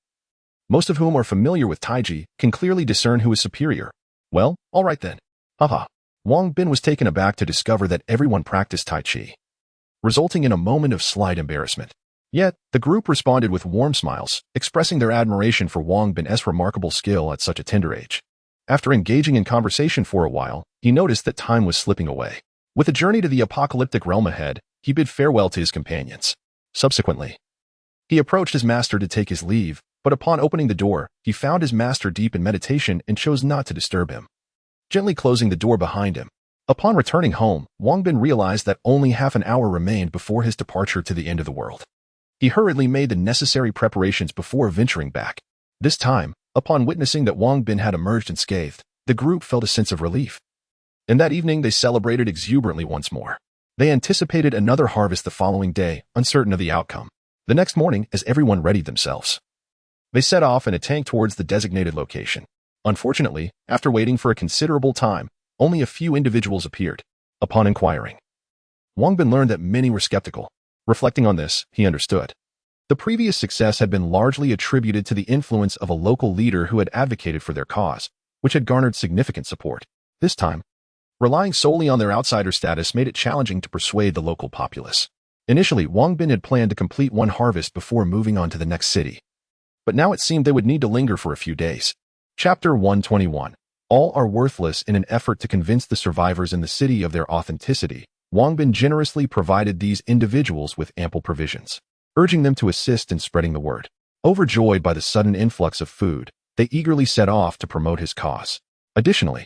most of whom are familiar with Taiji, can clearly discern who is superior. Well, all right then. Haha. Wang Bin was taken aback to discover that everyone practiced Tai Chi, resulting in a moment of slight embarrassment. Yet, the group responded with warm smiles, expressing their admiration for Wang Bin's remarkable skill at such a tender age. After engaging in conversation for a while, he noticed that time was slipping away. With a journey to the apocalyptic realm ahead, he bid farewell to his companions. Subsequently, he approached his master to take his leave, but upon opening the door, he found his master deep in meditation and chose not to disturb him, gently closing the door behind him. Upon returning home, Wang Bin realized that only half an hour remained before his departure to the end of the world. He hurriedly made the necessary preparations before venturing back. This time, upon witnessing that Wang Bin had emerged unscathed, the group felt a sense of relief. And that evening they celebrated exuberantly once more. They anticipated another harvest the following day, uncertain of the outcome. The next morning, as everyone readied themselves, they set off in a tank towards the designated location. Unfortunately, after waiting for a considerable time, only a few individuals appeared. Upon inquiring, Wang Bin learned that many were skeptical. Reflecting on this, he understood. The previous success had been largely attributed to the influence of a local leader who had advocated for their cause, which had garnered significant support. This time, relying solely on their outsider status made it challenging to persuade the local populace. Initially, Wang Bin had planned to complete one harvest before moving on to the next city. But now it seemed they would need to linger for a few days. Chapter 121. All are worthless. In an effort to convince the survivors in the city of their authenticity, Wang Bin generously provided these individuals with ample provisions, urging them to assist in spreading the word. Overjoyed by the sudden influx of food, they eagerly set off to promote his cause. Additionally,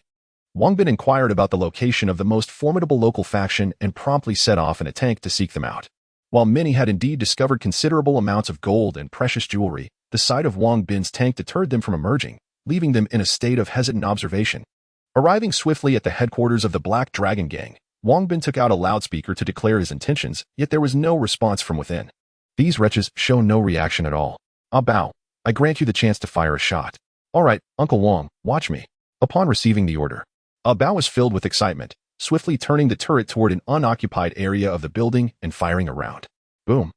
Wang Bin inquired about the location of the most formidable local faction and promptly set off in a tank to seek them out. While many had indeed discovered considerable amounts of gold and precious jewelry, the sight of Wang Bin's tank deterred them from emerging, leaving them in a state of hesitant observation. Arriving swiftly at the headquarters of the Black Dragon Gang, Wang Bin took out a loudspeaker to declare his intentions, yet there was no response from within. These wretches show no reaction at all. Ah Bao, I grant you the chance to fire a shot. All right, Uncle Wang, watch me. Upon receiving the order, Ah Bao was filled with excitement, swiftly turning the turret toward an unoccupied area of the building and firing a round. Boom.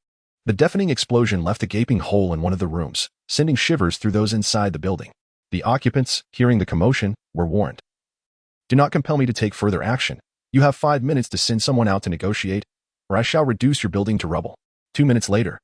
The deafening explosion left a gaping hole in one of the rooms, sending shivers through those inside the building. The occupants, hearing the commotion, were warned. Do not compel me to take further action. You have 5 minutes to send someone out to negotiate, or I shall reduce your building to rubble. 2 minutes later,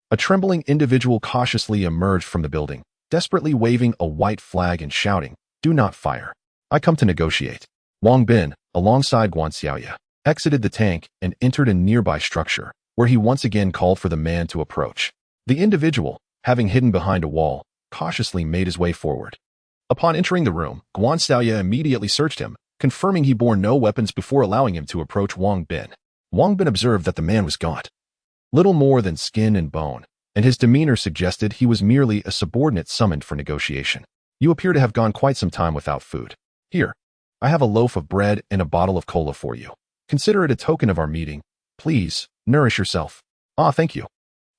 a trembling individual cautiously emerged from the building, desperately waving a white flag and shouting, "Do not fire. I come to negotiate." Wang Bin, alongside Guan Xiaoya, exited the tank and entered a nearby structure, where he once again called for the man to approach. The individual, having hidden behind a wall, cautiously made his way forward. Upon entering the room, Guan Xiaoya immediately searched him, confirming he bore no weapons before allowing him to approach Wang Bin. Wang Bin observed that the man was gaunt, little more than skin and bone, and his demeanor suggested he was merely a subordinate summoned for negotiation. You appear to have gone quite some time without food. Here, I have a loaf of bread and a bottle of cola for you. Consider it a token of our meeting. Please, nourish yourself. Ah, thank you.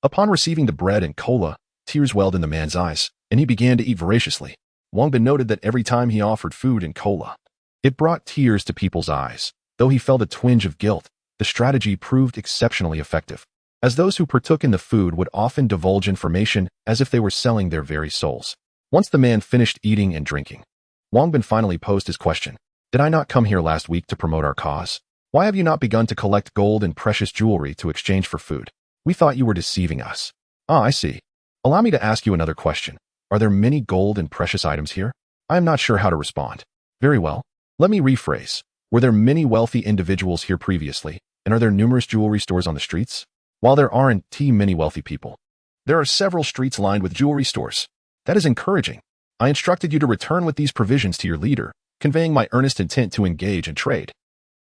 Upon receiving the bread and cola, tears welled in the man's eyes, and he began to eat voraciously. Wang Bin noted that every time he offered food and cola, it brought tears to people's eyes. Though he felt a twinge of guilt, the strategy proved exceptionally effective, as those who partook in the food would often divulge information as if they were selling their very souls. Once the man finished eating and drinking, Wang Bin finally posed his question. Did I not come here last week to promote our cause? Why have you not begun to collect gold and precious jewelry to exchange for food? We thought you were deceiving us. Ah, I see. Allow me to ask you another question. Are there many gold and precious items here? I am not sure how to respond. Very well. Let me rephrase. Were there many wealthy individuals here previously, and are there numerous jewelry stores on the streets? While there aren't many wealthy people, there are several streets lined with jewelry stores. That is encouraging. I instructed you to return with these provisions to your leader, conveying my earnest intent to engage in trade.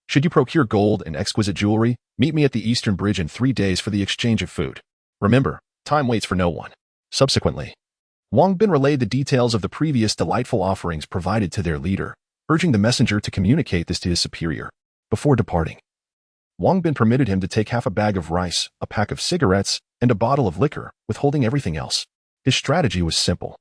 Should you procure gold and exquisite jewelry, meet me at the Eastern Bridge in 3 days for the exchange of food. Remember, time waits for no one. Subsequently, Wang Bin relayed the details of the previous delightful offerings provided to their leader, urging the messenger to communicate this to his superior. Before departing, Wang Bin permitted him to take half a bag of rice, a pack of cigarettes, and a bottle of liquor, withholding everything else. His strategy was simple.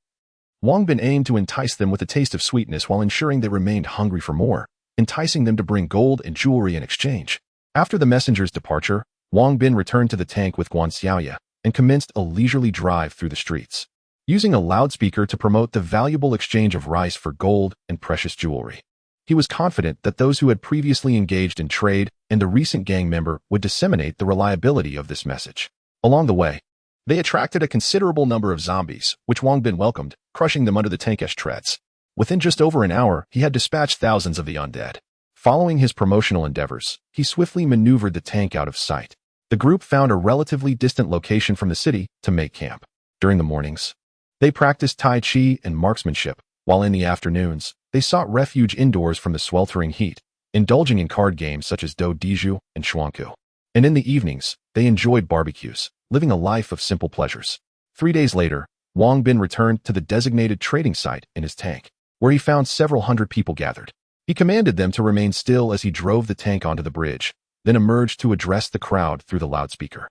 Wang Bin aimed to entice them with a taste of sweetness while ensuring they remained hungry for more, enticing them to bring gold and jewelry in exchange. After the messenger's departure, Wang Bin returned to the tank with Guan Xiaoya and commenced a leisurely drive through the streets, using a loudspeaker to promote the valuable exchange of rice for gold and precious jewelry. He was confident that those who had previously engaged in trade and the recent gang member would disseminate the reliability of this message. Along the way, they attracted a considerable number of zombies, which Wang Bin welcomed, crushing them under the tank's treads. Within just over an hour, he had dispatched thousands of the undead. Following his promotional endeavors, he swiftly maneuvered the tank out of sight. The group found a relatively distant location from the city to make camp. During the mornings, they practiced Tai Chi and marksmanship, while in the afternoons, they sought refuge indoors from the sweltering heat, indulging in card games such as Do Diju and Shuangku. And in the evenings, they enjoyed barbecues, living a life of simple pleasures. 3 days later, Wang Bin returned to the designated trading site in his tank, where he found several hundred people gathered. He commanded them to remain still as he drove the tank onto the bridge, then emerged to address the crowd through the loudspeaker,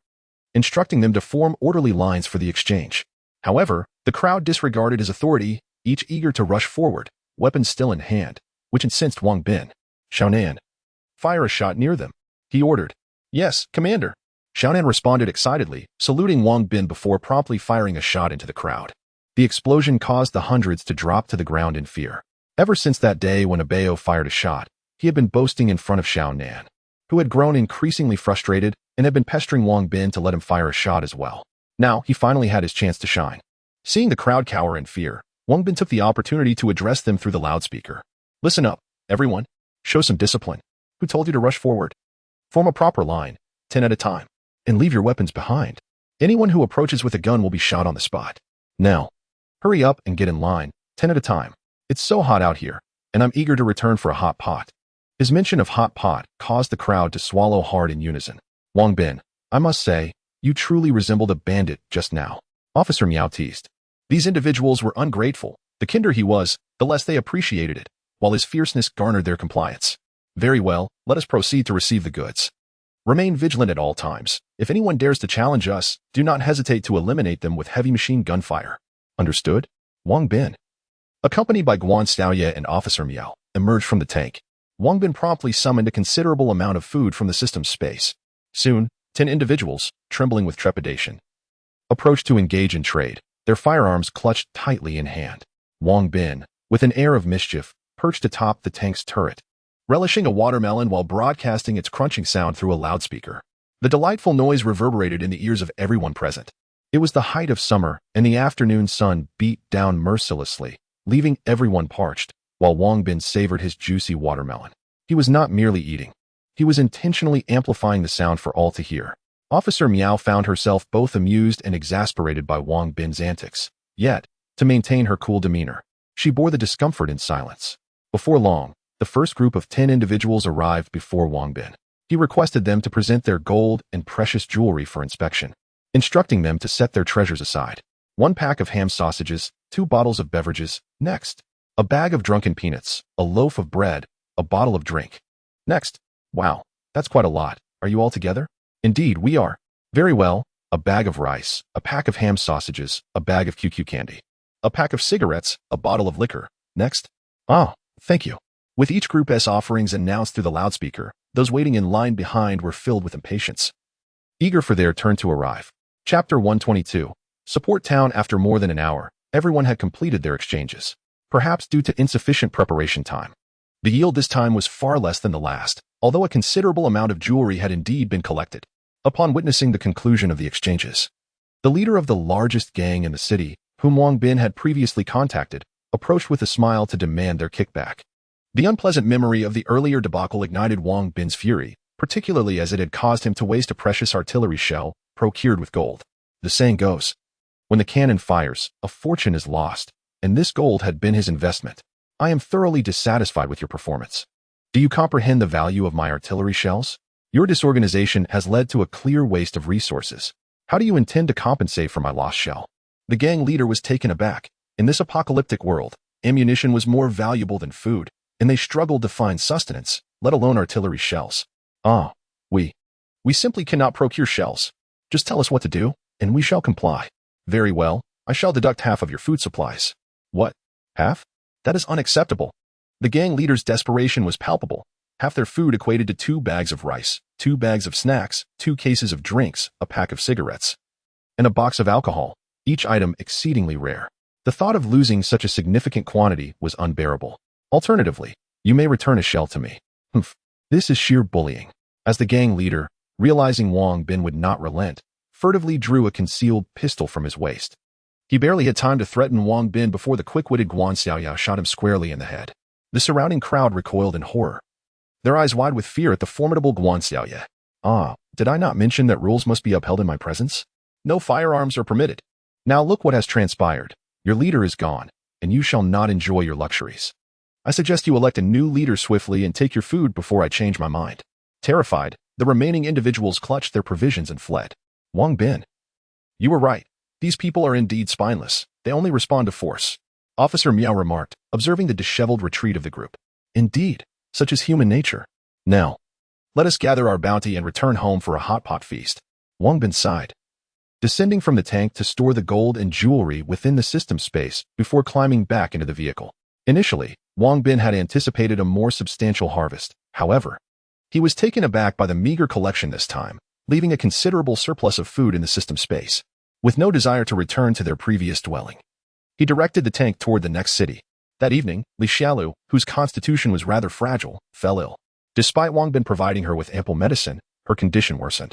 instructing them to form orderly lines for the exchange. However, the crowd disregarded his authority, each eager to rush forward, weapons still in hand, which incensed Wang Bin. "Xiaonan, fire a shot near them," he ordered. "Yes, Commander." Xiaonan responded excitedly, saluting Wang Bin before promptly firing a shot into the crowd. The explosion caused the hundreds to drop to the ground in fear. Ever since that day when Abeo fired a shot, he had been boasting in front of Xiaonan. who had grown increasingly frustrated and had been pestering Wang Bin to let him fire a shot as well. Now, he finally had his chance to shine. Seeing the crowd cower in fear, Wang Bin took the opportunity to address them through the loudspeaker. Listen up, everyone. Show some discipline. Who told you to rush forward? Form a proper line, 10 at a time, and leave your weapons behind. Anyone who approaches with a gun will be shot on the spot. Now, hurry up and get in line, 10 at a time. It's so hot out here, and I'm eager to return for a hot pot. His mention of hot pot caused the crowd to swallow hard in unison. Wang Bin, I must say, you truly resembled a bandit just now. Officer Miao teased. These individuals were ungrateful. The kinder he was, the less they appreciated it, while his fierceness garnered their compliance. Very well, let us proceed to receive the goods. Remain vigilant at all times. If anyone dares to challenge us, do not hesitate to eliminate them with heavy machine gun fire. Understood? Wang Bin, accompanied by Guan Xiaoye and Officer Miao, emerged from the tank. Wang Bin promptly summoned a considerable amount of food from the system's space. Soon, 10 individuals, trembling with trepidation, approached to engage in trade, their firearms clutched tightly in hand. Wang Bin, with an air of mischief, perched atop the tank's turret, relishing a watermelon while broadcasting its crunching sound through a loudspeaker. The delightful noise reverberated in the ears of everyone present. It was the height of summer, and the afternoon sun beat down mercilessly, leaving everyone parched, while Wang Bin savored his juicy watermelon. He was not merely eating. He was intentionally amplifying the sound for all to hear. Officer Miao found herself both amused and exasperated by Wang Bin's antics. Yet, to maintain her cool demeanor, she bore the discomfort in silence. Before long, the first group of 10 individuals arrived before Wang Bin. He requested them to present their gold and precious jewelry for inspection, instructing them to set their treasures aside. 1 pack of ham sausages, 2 bottles of beverages, next. A bag of drunken peanuts, a loaf of bread, a bottle of drink. Next. Wow, that's quite a lot. Are you all together? Indeed, we are. Very well. A bag of rice, a pack of ham sausages, a bag of QQ candy, a pack of cigarettes, a bottle of liquor. Next. Oh, thank you. With each group's offerings announced through the loudspeaker, those waiting in line behind were filled with impatience, eager for their turn to arrive. Chapter 122. Support Town. After more than an hour, everyone had completed their exchanges, perhaps due to insufficient preparation time. The yield this time was far less than the last, although a considerable amount of jewelry had indeed been collected. Upon witnessing the conclusion of the exchanges, the leader of the largest gang in the city, whom Wang Bin had previously contacted, approached with a smile to demand their kickback. The unpleasant memory of the earlier debacle ignited Wang Bin's fury, particularly as it had caused him to waste a precious artillery shell procured with gold. The saying goes, when the cannon fires, a fortune is lost, and this gold had been his investment. I am thoroughly dissatisfied with your performance. Do you comprehend the value of my artillery shells? Your disorganization has led to a clear waste of resources. How do you intend to compensate for my lost shell? The gang leader was taken aback. In this apocalyptic world, ammunition was more valuable than food, and they struggled to find sustenance, let alone artillery shells. We simply cannot procure shells. Just tell us what to do, and we shall comply. Very well, I shall deduct half of your food supplies. What? Half? That is unacceptable. The gang leader's desperation was palpable. Half their food equated to 2 bags of rice, 2 bags of snacks, 2 cases of drinks, a pack of cigarettes, and a box of alcohol, each item exceedingly rare. The thought of losing such a significant quantity was unbearable. Alternatively, you may return a shell to me. Humph. This is sheer bullying. As the gang leader, realizing Wang Bin would not relent, furtively drew a concealed pistol from his waist. He barely had time to threaten Wang Bin before the quick-witted Guan Xiaoye shot him squarely in the head. The surrounding crowd recoiled in horror, their eyes wide with fear at the formidable Guan Xiaoye. Did I not mention that rules must be upheld in my presence? No firearms are permitted. Now look what has transpired. Your leader is gone, and you shall not enjoy your luxuries. I suggest you elect a new leader swiftly and take your food before I change my mind. Terrified, the remaining individuals clutched their provisions and fled. Wang Bin. You were right. These people are indeed spineless. They only respond to force. Officer Miao remarked, observing the disheveled retreat of the group. Indeed, such is human nature. Now, let us gather our bounty and return home for a hot pot feast. Wang Bin sighed, descending from the tank to store the gold and jewelry within the system space before climbing back into the vehicle. Initially, Wang Bin had anticipated a more substantial harvest. However, he was taken aback by the meager collection this time, leaving a considerable surplus of food in the system space. With no desire to return to their previous dwelling, he directed the tank toward the next city. That evening, Li Xiaolu, whose constitution was rather fragile, fell ill. Despite Wang Bin providing her with ample medicine, her condition worsened,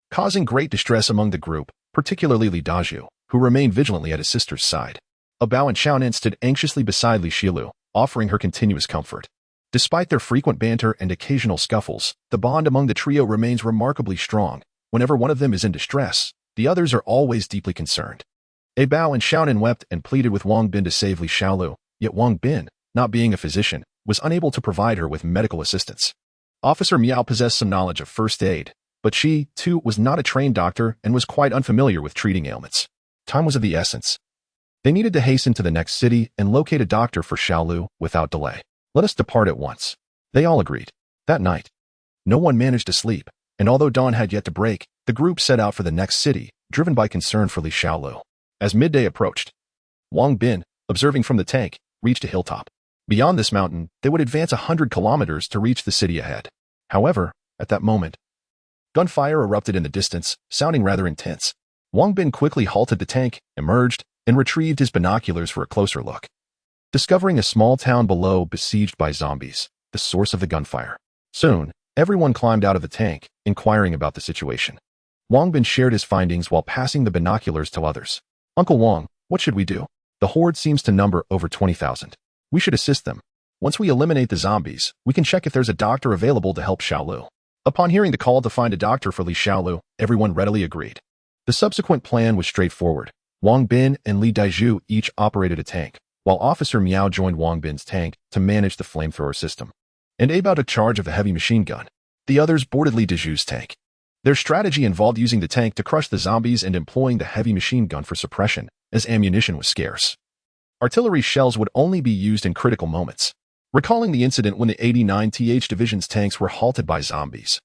causing great distress among the group, particularly Li Dazhu, who remained vigilantly at his sister's side. Bao and Qian stood anxiously beside Li Shilu, offering her continuous comfort. Despite their frequent banter and occasional scuffles, the bond among the trio remains remarkably strong. Whenever one of them is in distress, the others are always deeply concerned. Bao and Qian wept and pleaded with Wang Bin to save Li Xiaolu, yet Wang Bin, not being a physician, was unable to provide her with medical assistance. Officer Miao possessed some knowledge of first aid, but she, too, was not a trained doctor and was quite unfamiliar with treating ailments. Time was of the essence. They needed to hasten to the next city and locate a doctor for Xiaolu without delay. Let us depart at once. They all agreed. That night, no one managed to sleep, and although dawn had yet to break, the group set out for the next city, driven by concern for Li Xiaolu. As midday approached, Wang Bin, observing from the tank, reached a hilltop. Beyond this mountain, they would advance 100 kilometers to reach the city ahead. However, at that moment, gunfire erupted in the distance, sounding rather intense. Wang Bin quickly halted the tank, emerged, and retrieved his binoculars for a closer look, discovering a small town below besieged by zombies, the source of the gunfire. Soon, everyone climbed out of the tank, inquiring about the situation. Wang Bin shared his findings while passing the binoculars to others. Uncle Wang, what should we do? The horde seems to number over 20,000. We should assist them. Once we eliminate the zombies, we can check if there's a doctor available to help Xiaolu. Upon hearing the call to find a doctor for Li Xiaolu, everyone readily agreed. The subsequent plan was straightforward. Wang Bin and Li Daizhu each operated a tank, while Officer Miao joined Wang Bin's tank to manage the flamethrower system, and Bao took charge of the heavy machine gun. The others boarded Li Daizhu's tank. Their strategy involved using the tank to crush the zombies and employing the heavy machine gun for suppression, as ammunition was scarce. Artillery shells would only be used in critical moments. Recalling the incident when the 89th Division's tanks were halted by zombies,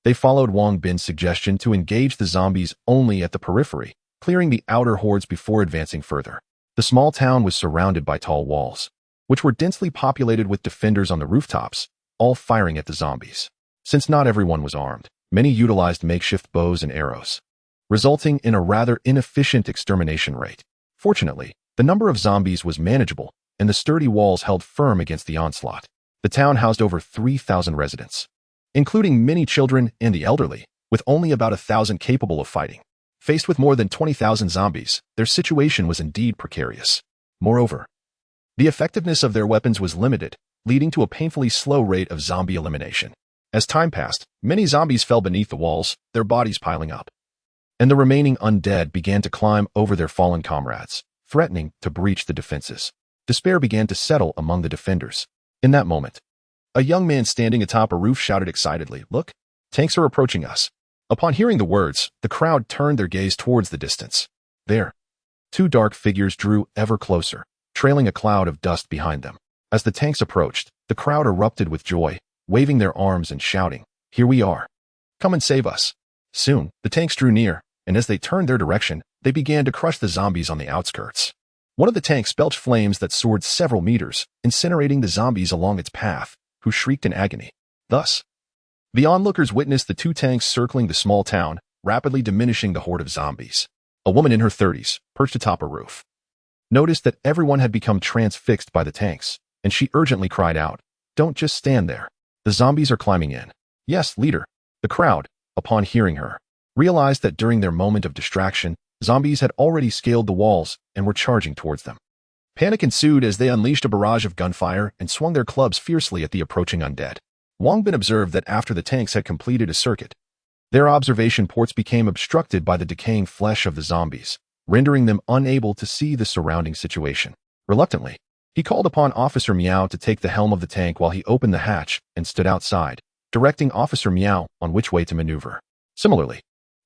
they followed Wang Bin's suggestion to engage the zombies only at the periphery, clearing the outer hordes before advancing further. The small town was surrounded by tall walls, which were densely populated with defenders on the rooftops, all firing at the zombies. Since not everyone was armed, many utilized makeshift bows and arrows, resulting in a rather inefficient extermination rate. Fortunately, the number of zombies was manageable, and the sturdy walls held firm against the onslaught. The town housed over 3,000 residents, including many children and the elderly, with only about 1,000 capable of fighting. Faced with more than 20,000 zombies, their situation was indeed precarious. Moreover, the effectiveness of their weapons was limited, leading to a painfully slow rate of zombie elimination. As time passed, many zombies fell beneath the walls, their bodies piling up, and the remaining undead began to climb over their fallen comrades, threatening to breach the defenses. Despair began to settle among the defenders. In that moment, a young man standing atop a roof shouted excitedly, "Look, tanks are approaching us." Upon hearing the words, the crowd turned their gaze towards the distance. There, two dark figures drew ever closer, trailing a cloud of dust behind them. As the tanks approached, the crowd erupted with joy, waving their arms and shouting, "Here we are. Come and save us." Soon, the tanks drew near, and as they turned their direction, they began to crush the zombies on the outskirts. One of the tanks belched flames that soared several meters, incinerating the zombies along its path, who shrieked in agony. Thus, the onlookers witnessed the two tanks circling the small town, rapidly diminishing the horde of zombies. A woman in her 30s, perched atop a roof, noticed that everyone had become transfixed by the tanks, and she urgently cried out, "Don't just stand there. The zombies are climbing in." "Yes, leader." The crowd, upon hearing her, realized that during their moment of distraction, zombies had already scaled the walls and were charging towards them. Panic ensued as they unleashed a barrage of gunfire and swung their clubs fiercely at the approaching undead. Wang Bin observed that after the tanks had completed a circuit, their observation ports became obstructed by the decaying flesh of the zombies, rendering them unable to see the surrounding situation. Reluctantly, he called upon Officer Miao to take the helm of the tank while he opened the hatch and stood outside, directing Officer Miao on which way to maneuver. Similarly,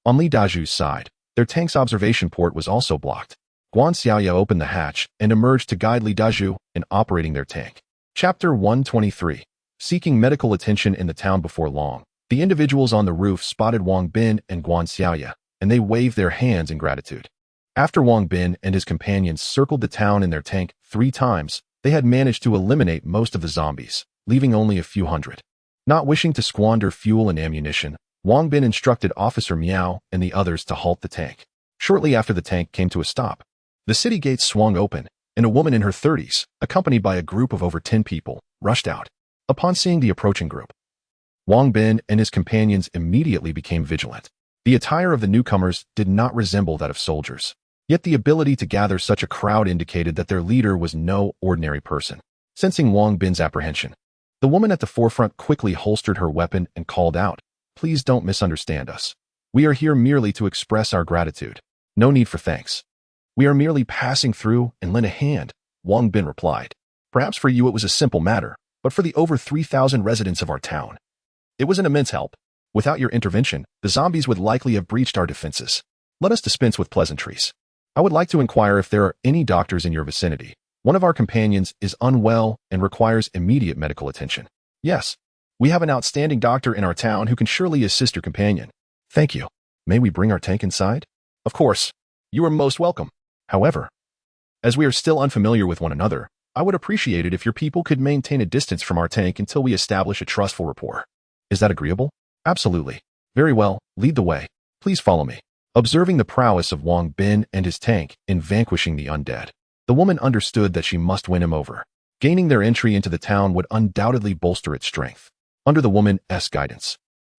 on Li Dazhu's side, their tank's observation port was also blocked. Guan Xiaoya opened the hatch and emerged to guide Li Dazhu in operating their tank. Chapter 123. Seeking medical attention in the town before long, the individuals on the roof spotted Wang Bin and Guan Xiaoya, and they waved their hands in gratitude. After Wang Bin and his companions circled the town in their tank 3 times, they had managed to eliminate most of the zombies, leaving only a few hundred. Not wishing to squander fuel and ammunition, Wang Bin instructed Officer Miao and the others to halt the tank. Shortly after the tank came to a stop, the city gates swung open, and a woman in her 30s, accompanied by a group of over 10 people, rushed out. Upon seeing the approaching group, Wang Bin and his companions immediately became vigilant. The attire of the newcomers did not resemble that of soldiers. Yet the ability to gather such a crowd indicated that their leader was no ordinary person. Sensing Wang Bin's apprehension, the woman at the forefront quickly holstered her weapon and called out, "Please don't misunderstand us. We are here merely to express our gratitude. No need for thanks. We are merely passing through and lend a hand," Wang Bin replied. "Perhaps for you it was a simple matter, but for the over 3,000 residents of our town, it was an immense help. Without your intervention, the zombies would likely have breached our defenses. Let us dispense with pleasantries. I would like to inquire if there are any doctors in your vicinity. One of our companions is unwell and requires immediate medical attention." "Yes, we have an outstanding doctor in our town who can surely assist your companion." "Thank you. May we bring our tank inside?" "Of course. You are most welcome. However, as we are still unfamiliar with one another, I would appreciate it if your people could maintain a distance from our tank until we establish a trustful rapport." "Is that agreeable?" "Absolutely. Very well, lead the way. Please follow me." Observing the prowess of Wang Bin and his tank in vanquishing the undead, the woman understood that she must win him over. Gaining their entry into the town would undoubtedly bolster its strength. Under the woman's guidance,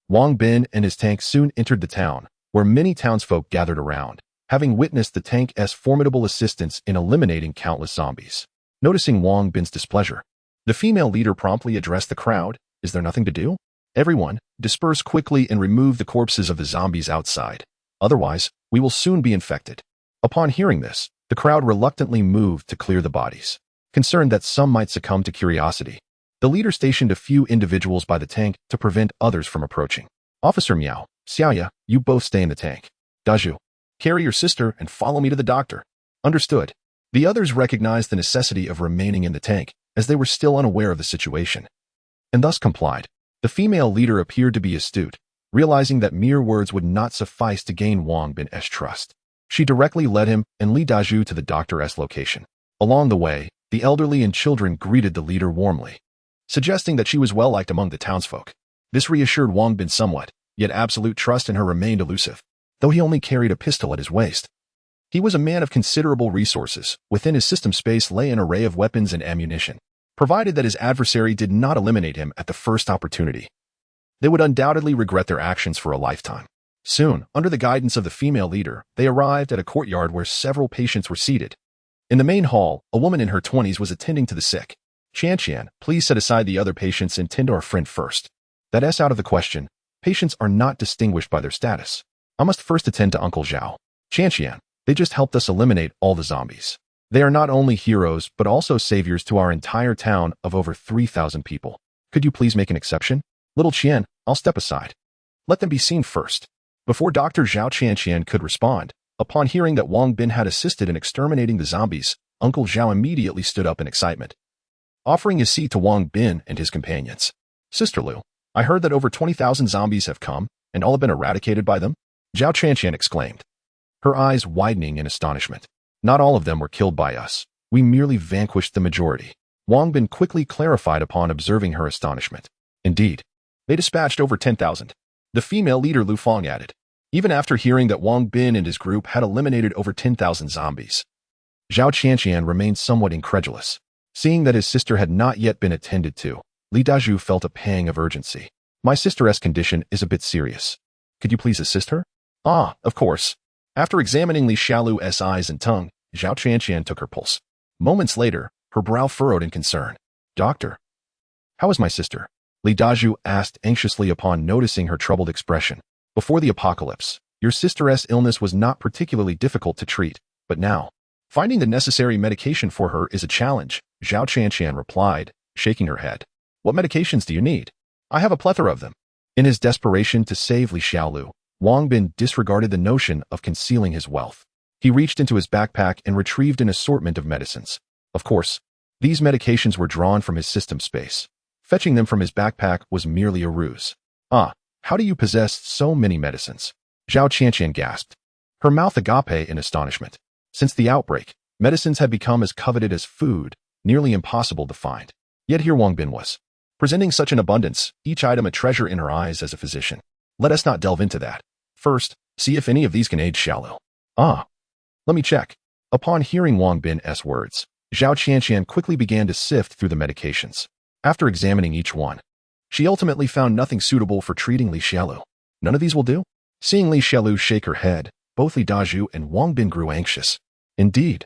Wang Bin and his tank soon entered the town, where many townsfolk gathered around, having witnessed the tank's formidable assistance in eliminating countless zombies. Noticing Wang Bin's displeasure, the female leader promptly addressed the crowd, "Is there nothing to do? Everyone, disperse quickly and remove the corpses of the zombies outside. Otherwise, we will soon be infected." Upon hearing this, the crowd reluctantly moved to clear the bodies. Concerned that some might succumb to curiosity, the leader stationed a few individuals by the tank to prevent others from approaching. "Officer Miao, Xiaoya, you both stay in the tank. Dazhu, carry your sister and follow me to the doctor." "Understood." The others recognized the necessity of remaining in the tank, as they were still unaware of the situation, and thus complied. The female leader appeared to be astute, realizing that mere words would not suffice to gain Wang Bin's trust. She directly led him and Li Dazhu to the doctor's location. Along the way, the elderly and children greeted the leader warmly, suggesting that she was well liked among the townsfolk. This reassured Wang Bin somewhat, yet absolute trust in her remained elusive. Though he only carried a pistol at his waist, he was a man of considerable resources. Within his system space lay an array of weapons and ammunition, provided that his adversary did not eliminate him at the first opportunity. They would undoubtedly regret their actions for a lifetime. Soon, under the guidance of the female leader, they arrived at a courtyard where several patients were seated. In the main hall, a woman in her 20s was attending to the sick. "Qian, please set aside the other patients and tend to our friend first." "That's out of the question. Patients are not distinguished by their status. I must first attend to Uncle Zhao." "Qian, they just helped us eliminate all the zombies. They are not only heroes, but also saviors to our entire town of over 3,000 people. Could you please make an exception?" "Little Qian, I'll step aside. Let them be seen first." Before Dr. Zhao Qian could respond, upon hearing that Wang Bin had assisted in exterminating the zombies, Uncle Zhao immediately stood up in excitement, offering his seat to Wang Bin and his companions. "Sister Lu, I heard that over 20,000 zombies have come, and all have been eradicated by them?" Zhao Qian exclaimed, her eyes widening in astonishment. "Not all of them were killed by us. We merely vanquished the majority." Wang Bin quickly clarified upon observing her astonishment. "Indeed, they dispatched over 10,000. The female leader Lu Feng added, even after hearing that Wang Bin and his group had eliminated over 10,000 zombies. Zhao Qian remained somewhat incredulous. Seeing that his sister had not yet been attended to, Li Dazhu felt a pang of urgency. "My sister's condition is a bit serious. Could you please assist her?" "Ah, of course." After examining Li Xiaolu's eyes and tongue, Zhao Qian took her pulse. Moments later, her brow furrowed in concern. "Doctor, how is my sister?" Li Dazhu asked anxiously upon noticing her troubled expression. "Before the apocalypse, your sister's illness was not particularly difficult to treat, but now, finding the necessary medication for her is a challenge," Zhao Qian replied, shaking her head. "What medications do you need?" "I have a plethora of them." In his desperation to save Li Xiaolu, Wang Bin disregarded the notion of concealing his wealth. He reached into his backpack and retrieved an assortment of medicines. Of course, these medications were drawn from his system space. Fetching them from his backpack was merely a ruse. "Ah, how do you possess so many medicines?" Zhao Qian gasped, her mouth agape in astonishment. Since the outbreak, medicines had become as coveted as food, nearly impossible to find. Yet here Wang Bin was, presenting such an abundance, each item a treasure in her eyes as a physician. Let us not delve into that. First, see if any of these can aid Xiaolu. "Ah, let me check." Upon hearing Wang Bin's words, Zhao Qian quickly began to sift through the medications. After examining each one, She ultimately found nothing suitable for treating Li Xiaolu. None of these will do? Seeing Li Xiaolu shake her head, both Li Dazhu and Wang Bin grew anxious. Indeed,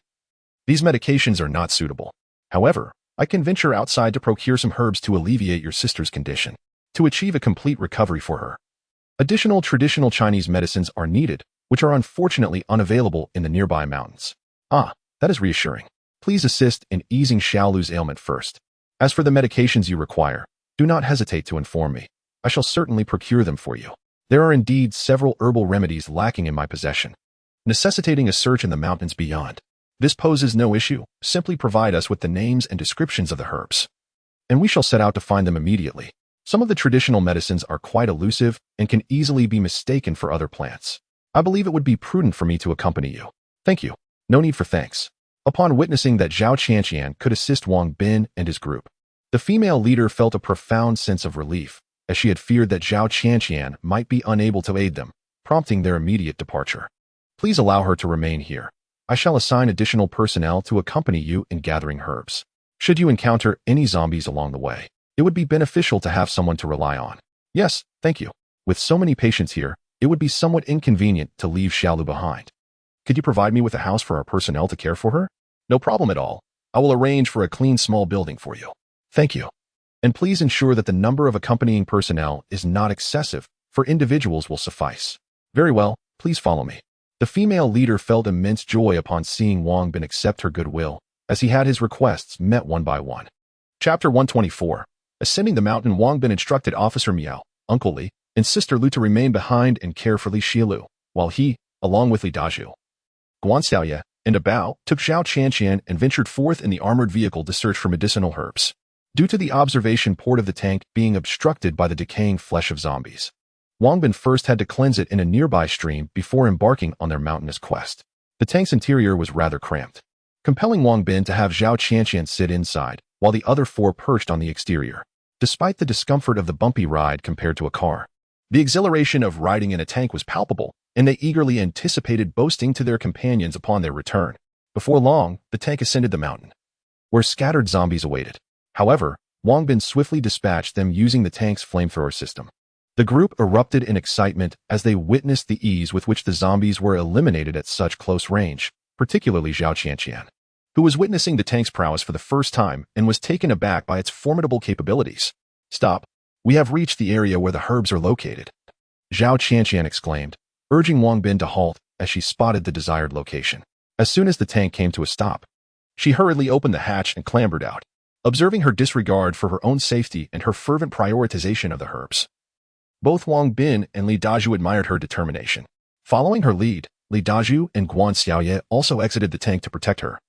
these medications are not suitable. However, I can venture outside to procure some herbs to alleviate your sister's condition, to achieve a complete recovery for her. Additional traditional Chinese medicines are needed, which are unfortunately unavailable in the nearby mountains. Ah, that is reassuring. Please assist in easing Xiaolu's ailment first. As for the medications you require, do not hesitate to inform me. I shall certainly procure them for you. There are indeed several herbal remedies lacking in my possession, necessitating a search in the mountains beyond. This poses no issue. Simply provide us with the names and descriptions of the herbs, and we shall set out to find them immediately. Some of the traditional medicines are quite elusive and can easily be mistaken for other plants. I believe it would be prudent for me to accompany you. Thank you. No need for thanks. Upon witnessing that Zhao Qian could assist Wang Bin and his group, the female leader felt a profound sense of relief, as she had feared that Zhao Qian might be unable to aid them, prompting their immediate departure. Please allow her to remain here. I shall assign additional personnel to accompany you in gathering herbs. Should you encounter any zombies along the way, it would be beneficial to have someone to rely on. Yes, thank you. With so many patients here, it would be somewhat inconvenient to leave Xiaolu behind. Could you provide me with a house for our personnel to care for her? No problem at all. I will arrange for a clean small building for you. Thank you. And please ensure that the number of accompanying personnel is not excessive, for individuals will suffice. Very well, please follow me. The female leader felt immense joy upon seeing Wang Bin accept her goodwill, as he had his requests met one by one. Chapter 124. Ascending the mountain, Wang Bin instructed Officer Miao, Uncle Li, and Sister Lu to remain behind and care for Li Xiaolu, while he, along with Li Dazhu, Guan Xiaoye, and a Bao, took Zhao Qian and ventured forth in the armored vehicle to search for medicinal herbs. Due to the observation port of the tank being obstructed by the decaying flesh of zombies, Wang Bin first had to cleanse it in a nearby stream before embarking on their mountainous quest. The tank's interior was rather cramped, compelling Wang Bin to have Zhao Qian sit inside, while the other four perched on the exterior. Despite the discomfort of the bumpy ride compared to a car, the exhilaration of riding in a tank was palpable, and they eagerly anticipated boasting to their companions upon their return. Before long, the tank ascended the mountain, where scattered zombies awaited. However, Wang Bin swiftly dispatched them using the tank's flamethrower system. The group erupted in excitement as they witnessed the ease with which the zombies were eliminated at such close range, particularly Zhao Qian, who was witnessing the tank's prowess for the first time and was taken aback by its formidable capabilities. Stop. We have reached the area where the herbs are located, Zhao Qian exclaimed, urging Wang Bin to halt as she spotted the desired location. As soon as the tank came to a stop, she hurriedly opened the hatch and clambered out, observing her disregard for her own safety and her fervent prioritization of the herbs. Both Wang Bin and Li Dazhu admired her determination. Following her lead, Li Dazhu and Guan Xiaoye also exited the tank to protect her,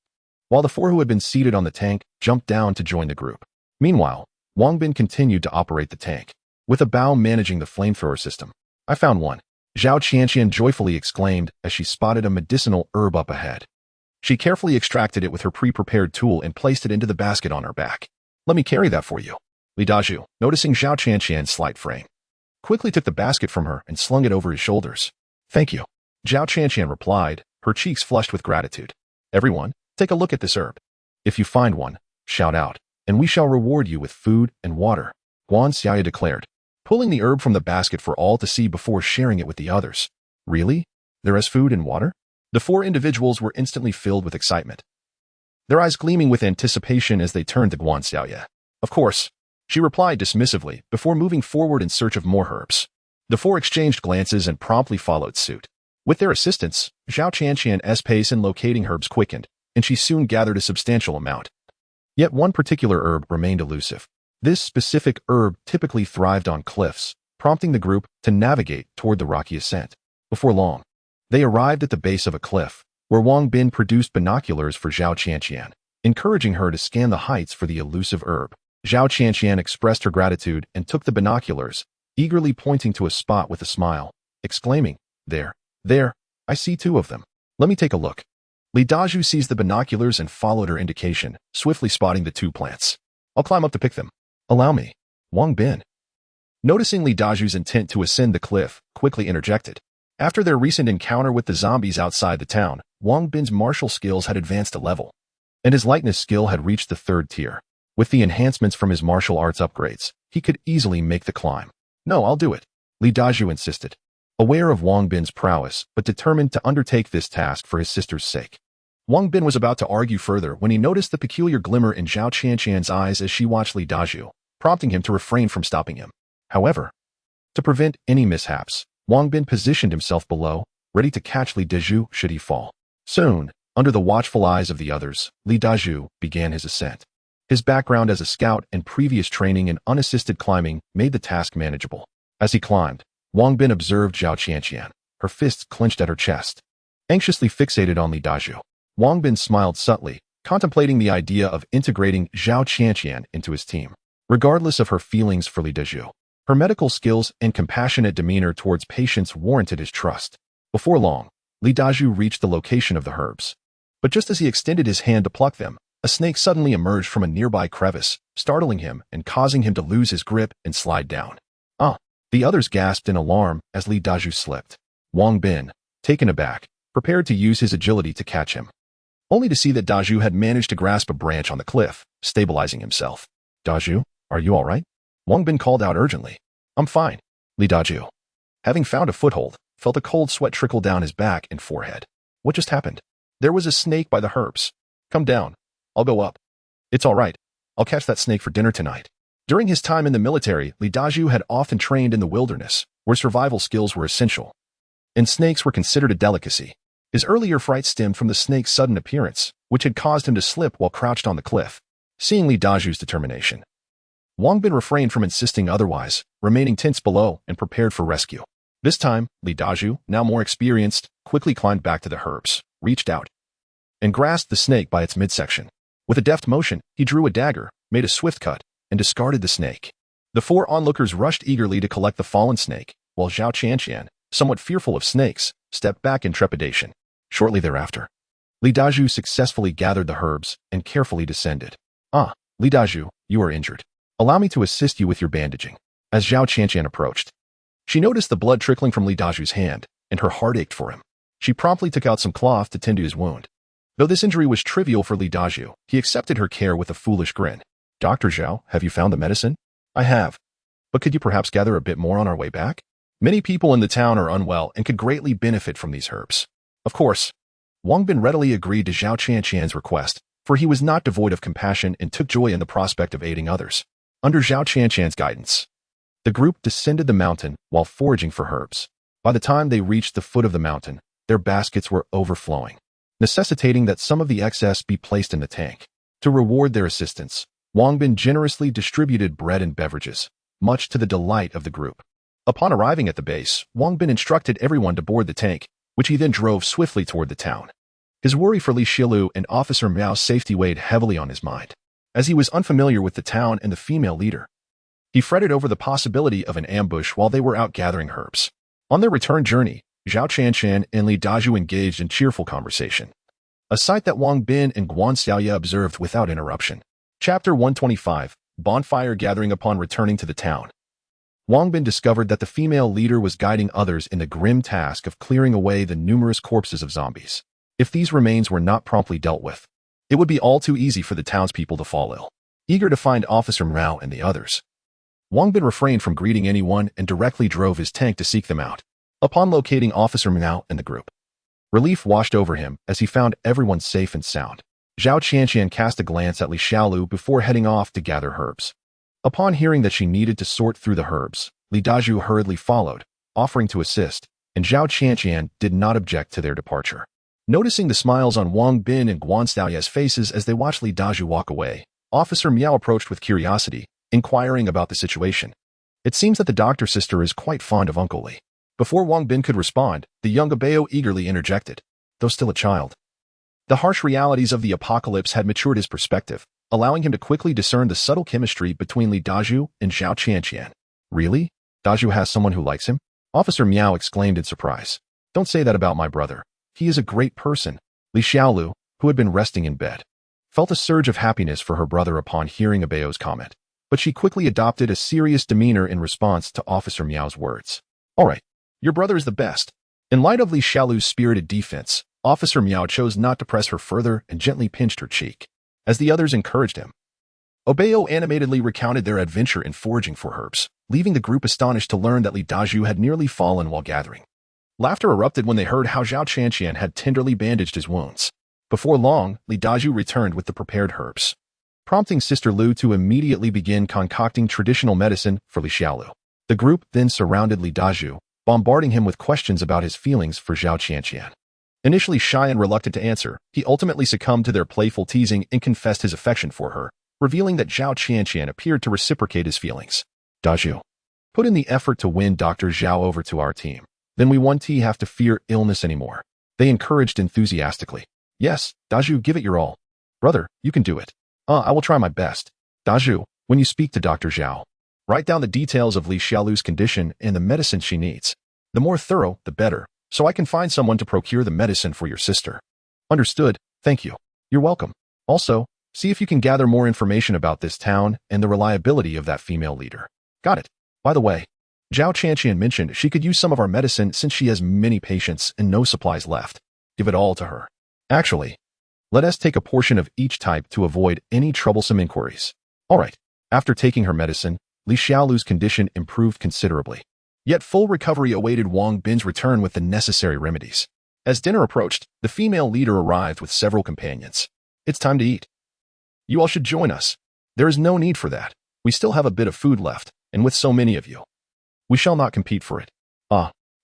while the four who had been seated on the tank jumped down to join the group. Meanwhile, Wang Bin continued to operate the tank, with a Bao managing the flamethrower system. I found one, Zhao Qian joyfully exclaimed as she spotted a medicinal herb up ahead. She carefully extracted it with her pre-prepared tool and placed it into the basket on her back. Let me carry that for you. Li Dazhu, noticing Zhao Qian's slight frame, quickly took the basket from her and slung it over his shoulders. Thank you, Zhao Qian replied, her cheeks flushed with gratitude. Everyone, take a look at this herb. If you find one, shout out, and we shall reward you with food and water, Guan Xiaoye declared, pulling the herb from the basket for all to see before sharing it with the others. Really? There is food and water? The four individuals were instantly filled with excitement, their eyes gleaming with anticipation as they turned to Guan Xiaoye. Of course, she replied dismissively before moving forward in search of more herbs. The four exchanged glances and promptly followed suit. With their assistance, Zhao Qian's pace in locating herbs quickened, and she soon gathered a substantial amount. Yet one particular herb remained elusive. This specific herb typically thrived on cliffs, prompting the group to navigate toward the rocky ascent. Before long, they arrived at the base of a cliff, where Wang Bin produced binoculars for Zhao Qian, encouraging her to scan the heights for the elusive herb. Zhao Qian expressed her gratitude and took the binoculars, eagerly pointing to a spot with a smile, exclaiming, There, I see two of them. Let me take a look. Li Dazhu seized the binoculars and followed her indication, swiftly spotting the two plants. I'll climb up to pick them. Allow me. Wang Bin, noticing Li Dazhu's intent to ascend the cliff, quickly interjected. After their recent encounter with the zombies outside the town, Wang Bin's martial skills had advanced a level, and his lightness skill had reached the 3rd tier. With the enhancements from his martial arts upgrades, he could easily make the climb. No, I'll do it, Li Dazhu insisted, aware of Wang Bin's prowess but determined to undertake this task for his sister's sake. Wang Bin was about to argue further when he noticed the peculiar glimmer in Zhao Qianqian's eyes as she watched Li Dazhu, prompting him to refrain from stopping him. However, to prevent any mishaps, Wang Bin positioned himself below, ready to catch Li Dazhu should he fall. Soon, under the watchful eyes of the others, Li Dazhu began his ascent. His background as a scout and previous training in unassisted climbing made the task manageable. As he climbed, Wang Bin observed Zhao Qianqian, her fists clenched at her chest. Anxiously fixated on Li Dazhu, Wang Bin smiled subtly, contemplating the idea of integrating Zhao Qianqian into his team. Regardless of her feelings for Li Dazhu, her medical skills and compassionate demeanor towards patients warranted his trust. Before long, Li Dazhu reached the location of the herbs. But just as he extended his hand to pluck them, a snake suddenly emerged from a nearby crevice, startling him and causing him to lose his grip and slide down. The others gasped in alarm as Li Dazhu slipped. Wang Bin, taken aback, prepared to use his agility to catch him, only to see that Dazhu had managed to grasp a branch on the cliff, stabilizing himself. Dazhu, are you all right? Wang Bin called out urgently. I'm fine, Li Dazhu, having found a foothold, felt a cold sweat trickle down his back and forehead. What just happened? There was a snake by the herbs. Come down. I'll go up. It's all right. I'll catch that snake for dinner tonight. During his time in the military, Li Dazhu had often trained in the wilderness, where survival skills were essential, and snakes were considered a delicacy. His earlier fright stemmed from the snake's sudden appearance, which had caused him to slip while crouched on the cliff. Seeing Li Dazhu's determination, Wang Bin refrained from insisting otherwise, remaining tense below and prepared for rescue. This time, Li Dazhu, now more experienced, quickly climbed back to the herbs, reached out, and grasped the snake by its midsection. With a deft motion, he drew a dagger, made a swift cut, and discarded the snake. The four onlookers rushed eagerly to collect the fallen snake, while Zhao Qianqian, somewhat fearful of snakes, stepped back in trepidation. Shortly thereafter, Li Dazhu successfully gathered the herbs and carefully descended. Li Dazhu, you are injured. Allow me to assist you with your bandaging. As Zhao Qianqian approached, she noticed the blood trickling from Li Dazhu's hand, and her heart ached for him. She promptly took out some cloth to tend to his wound. Though this injury was trivial for Li Dazhu, he accepted her care with a foolish grin. Dr. Zhao, have you found the medicine? I have. But could you perhaps gather a bit more on our way back? Many people in the town are unwell and could greatly benefit from these herbs. Of course, Wang Bin readily agreed to Zhao Qianqian's request, for he was not devoid of compassion and took joy in the prospect of aiding others. Under Zhao Qianqian's guidance, the group descended the mountain while foraging for herbs. By the time they reached the foot of the mountain, their baskets were overflowing, necessitating that some of the excess be placed in the tank. To reward their assistance, Wang Bin generously distributed bread and beverages, much to the delight of the group. Upon arriving at the base, Wang Bin instructed everyone to board the tank, which he then drove swiftly toward the town. His worry for Li Xiaolu and Officer Miao's safety weighed heavily on his mind. As he was unfamiliar with the town and the female leader, he fretted over the possibility of an ambush while they were out gathering herbs. On their return journey, Zhao Qianqian and Li Dazhu engaged in cheerful conversation, a sight that Wang Bin and Guan Xiaoye observed without interruption. Chapter 125, Bonfire Gathering. Upon returning to the town, Wang Bin discovered that the female leader was guiding others in the grim task of clearing away the numerous corpses of zombies. If these remains were not promptly dealt with, it would be all too easy for the townspeople to fall ill. Eager to find Officer Miao and the others, Wang Bin refrained from greeting anyone and directly drove his tank to seek them out. Upon locating Officer Miao and the group, relief washed over him as he found everyone safe and sound. Zhao Qianqian cast a glance at Li Xiaolu before heading off to gather herbs. Upon hearing that she needed to sort through the herbs, Li Dazhu hurriedly followed, offering to assist, and Zhao Qianqian did not object to their departure. Noticing the smiles on Wang Bin and Guan Xiaoye's faces as they watched Li Dazhu walk away, Officer Miao approached with curiosity, inquiring about the situation. It seems that the doctor sister is quite fond of Uncle Li. Before Wang Bin could respond, the young Abeo eagerly interjected. Though still a child, the harsh realities of the apocalypse had matured his perspective, allowing him to quickly discern the subtle chemistry between Li Dazhu and Zhao Qianqian. Really? Dazhu has someone who likes him? Officer Miao exclaimed in surprise. Don't say that about my brother. He is a great person. Li Xiaolu, who had been resting in bed, felt a surge of happiness for her brother upon hearing Abeo's comment, but she quickly adopted a serious demeanor in response to Officer Miao's words. All right, your brother is the best. In light of Li Xiaolu's spirited defense, Officer Miao chose not to press her further and gently pinched her cheek, as the others encouraged him. Obeo animatedly recounted their adventure in foraging for herbs, leaving the group astonished to learn that Li Daju had nearly fallen while gathering. Laughter erupted when they heard how Zhao Qian had tenderly bandaged his wounds. Before long, Li Daju returned with the prepared herbs, prompting Sister Lu to immediately begin concocting traditional medicine for Li Xiaolu. The group then surrounded Li Daju, bombarding him with questions about his feelings for Zhao Qian. Initially shy and reluctant to answer, he ultimately succumbed to their playful teasing and confessed his affection for her, revealing that Zhao Qian appeared to reciprocate his feelings. Daju, put in the effort to win Dr. Zhao over to our team. Then we won't have to fear illness anymore. They encouraged enthusiastically. Yes, Daju, give it your all. Brother, you can do it. I will try my best. Daju, when you speak to Dr. Zhao, write down the details of Li Xiaolu's condition and the medicine she needs. The more thorough, the better, so I can find someone to procure the medicine for your sister. Understood, thank you. You're welcome. Also, see if you can gather more information about this town and the reliability of that female leader. Got it. By the way, Zhao Qian mentioned she could use some of our medicine since she has many patients and no supplies left. Give it all to her. Actually, let us take a portion of each type to avoid any troublesome inquiries. All right. After taking her medicine, Li Xiaolu's condition improved considerably. Yet full recovery awaited Wang Bin's return with the necessary remedies. As dinner approached, the female leader arrived with several companions. It's time to eat. You all should join us. There is no need for that. We still have a bit of food left, and with so many of you, we shall not compete for it.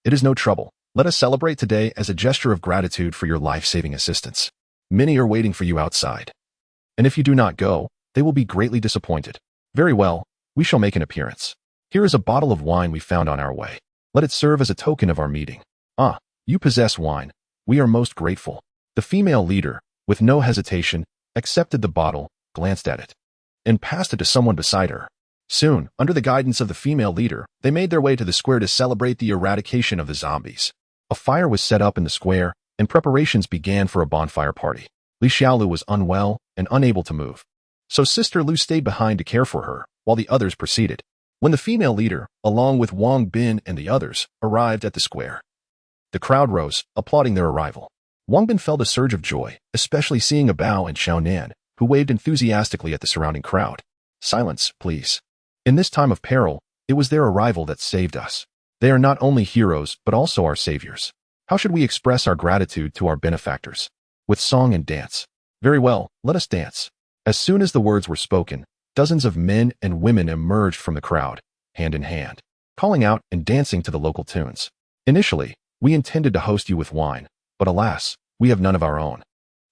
It is no trouble. Let us celebrate today as a gesture of gratitude for your life-saving assistance. Many are waiting for you outside. And if you do not go, they will be greatly disappointed. Very well, we shall make an appearance. Here is a bottle of wine we found on our way. Let it serve as a token of our meeting. You possess wine. We are most grateful. The female leader, with no hesitation, accepted the bottle, glanced at it, and passed it to someone beside her. Soon, under the guidance of the female leader, they made their way to the square to celebrate the eradication of the zombies. A fire was set up in the square, and preparations began for a bonfire party. Li Xiaolu was unwell and unable to move, so Sister Lu stayed behind to care for her, while the others proceeded. When the female leader, along with Wang Bin and the others, arrived at the square, the crowd rose, applauding their arrival. Wang Bin felt a surge of joy, especially seeing Bao and Xiaonan, who waved enthusiastically at the surrounding crowd. Silence, please. In this time of peril, it was their arrival that saved us. They are not only heroes, but also our saviors. How should we express our gratitude to our benefactors? With song and dance. Very well, let us dance. As soon as the words were spoken, dozens of men and women emerged from the crowd, hand in hand, calling out and dancing to the local tunes. Initially, we intended to host you with wine, but alas, we have none of our own.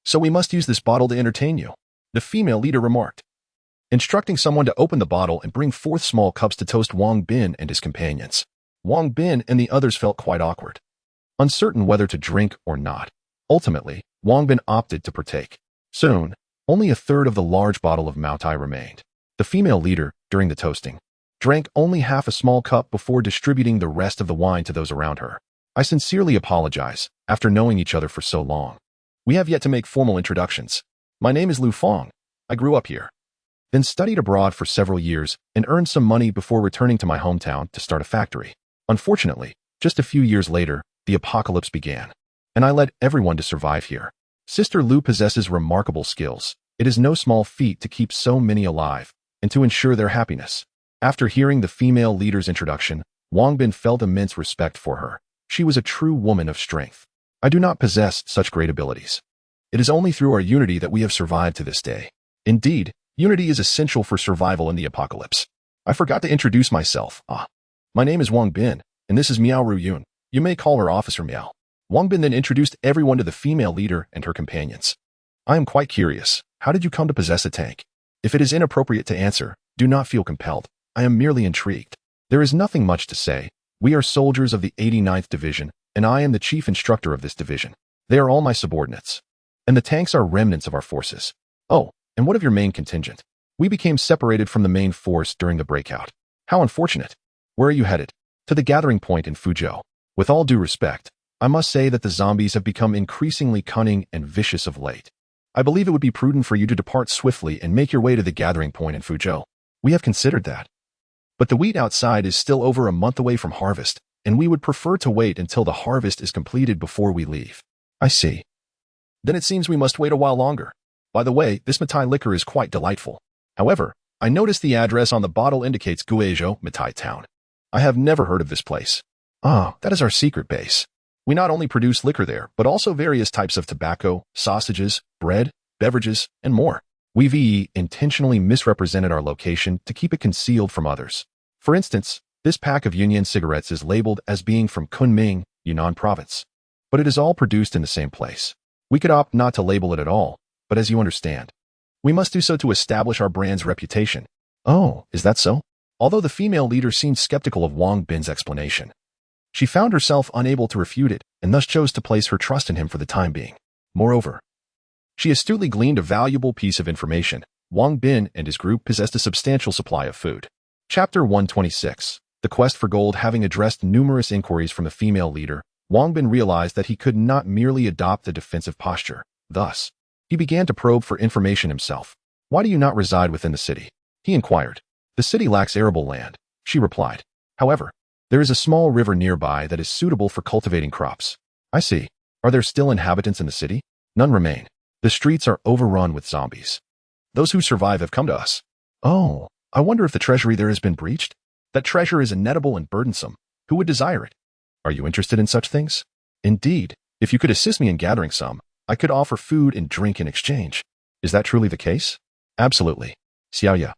So we must use this bottle to entertain you, the female leader remarked, instructing someone to open the bottle and bring forth small cups to toast Wang Bin and his companions. Wang Bin and the others felt quite awkward, uncertain whether to drink or not. Ultimately, Wang Bin opted to partake. Soon, only a third of the large bottle of Maotai remained. The female leader, during the toasting, drank only half a small cup before distributing the rest of the wine to those around her. I sincerely apologize, after knowing each other for so long. We have yet to make formal introductions. My name is Lu Fong. I grew up here, then studied abroad for several years and earned some money before returning to my hometown to start a factory. Unfortunately, just a few years later, the apocalypse began, and I led everyone to survive here. Sister Lu possesses remarkable skills. It is no small feat to keep so many alive and to ensure their happiness. After hearing the female leader's introduction, Wang Bin felt immense respect for her. She was a true woman of strength. I do not possess such great abilities. It is only through our unity that we have survived to this day. Indeed, unity is essential for survival in the apocalypse. I forgot to introduce myself. My name is Wang Bin, and this is Miao Ru Yun. You may call her Officer Miao. Wang Bin then introduced everyone to the female leader and her companions. I am quite curious. How did you come to possess a tank? If it is inappropriate to answer, do not feel compelled. I am merely intrigued. There is nothing much to say. We are soldiers of the 89th Division, and I am the chief instructor of this division. They are all my subordinates. And the tanks are remnants of our forces. Oh, and what of your main contingent? We became separated from the main force during the breakout. How unfortunate. Where are you headed? To the gathering point in Fuzhou. With all due respect, I must say that the zombies have become increasingly cunning and vicious of late. I believe it would be prudent for you to depart swiftly and make your way to the gathering point in Fuzhou. We have considered that. But the wheat outside is still over a month away from harvest, and we would prefer to wait until the harvest is completed before we leave. I see. Then it seems we must wait a while longer. By the way, this Matai liquor is quite delightful. However, I noticed the address on the bottle indicates Guizhou, Mitai Town. I have never heard of this place. Ah, that is our secret base. We not only produce liquor there, but also various types of tobacco, sausages, bread, beverages, and more. We've intentionally misrepresented our location to keep it concealed from others. For instance, this pack of Yunyan cigarettes is labeled as being from Kunming, Yunnan province. But it is all produced in the same place. We could opt not to label it at all, but as you understand, we must do so to establish our brand's reputation. Oh, is that so? Although the female leader seemed skeptical of Wang Bin's explanation, she found herself unable to refute it and thus chose to place her trust in him for the time being. Moreover, she astutely gleaned a valuable piece of information. Wang Bin and his group possessed a substantial supply of food. Chapter 126. The quest for gold. Having addressed numerous inquiries from the female leader, Wang Bin realized that he could not merely adopt a defensive posture. Thus, he began to probe for information himself. Why do you not reside within the city? He inquired. The city lacks arable land, she replied. However, there is a small river nearby that is suitable for cultivating crops. I see. Are there still inhabitants in the city? None remain. The streets are overrun with zombies. Those who survive have come to us. Oh, I wonder if the treasury there has been breached? That treasure is inedible and burdensome. Who would desire it? Are you interested in such things? Indeed, if you could assist me in gathering some, I could offer food and drink in exchange. Is that truly the case? Absolutely. Xiaoya,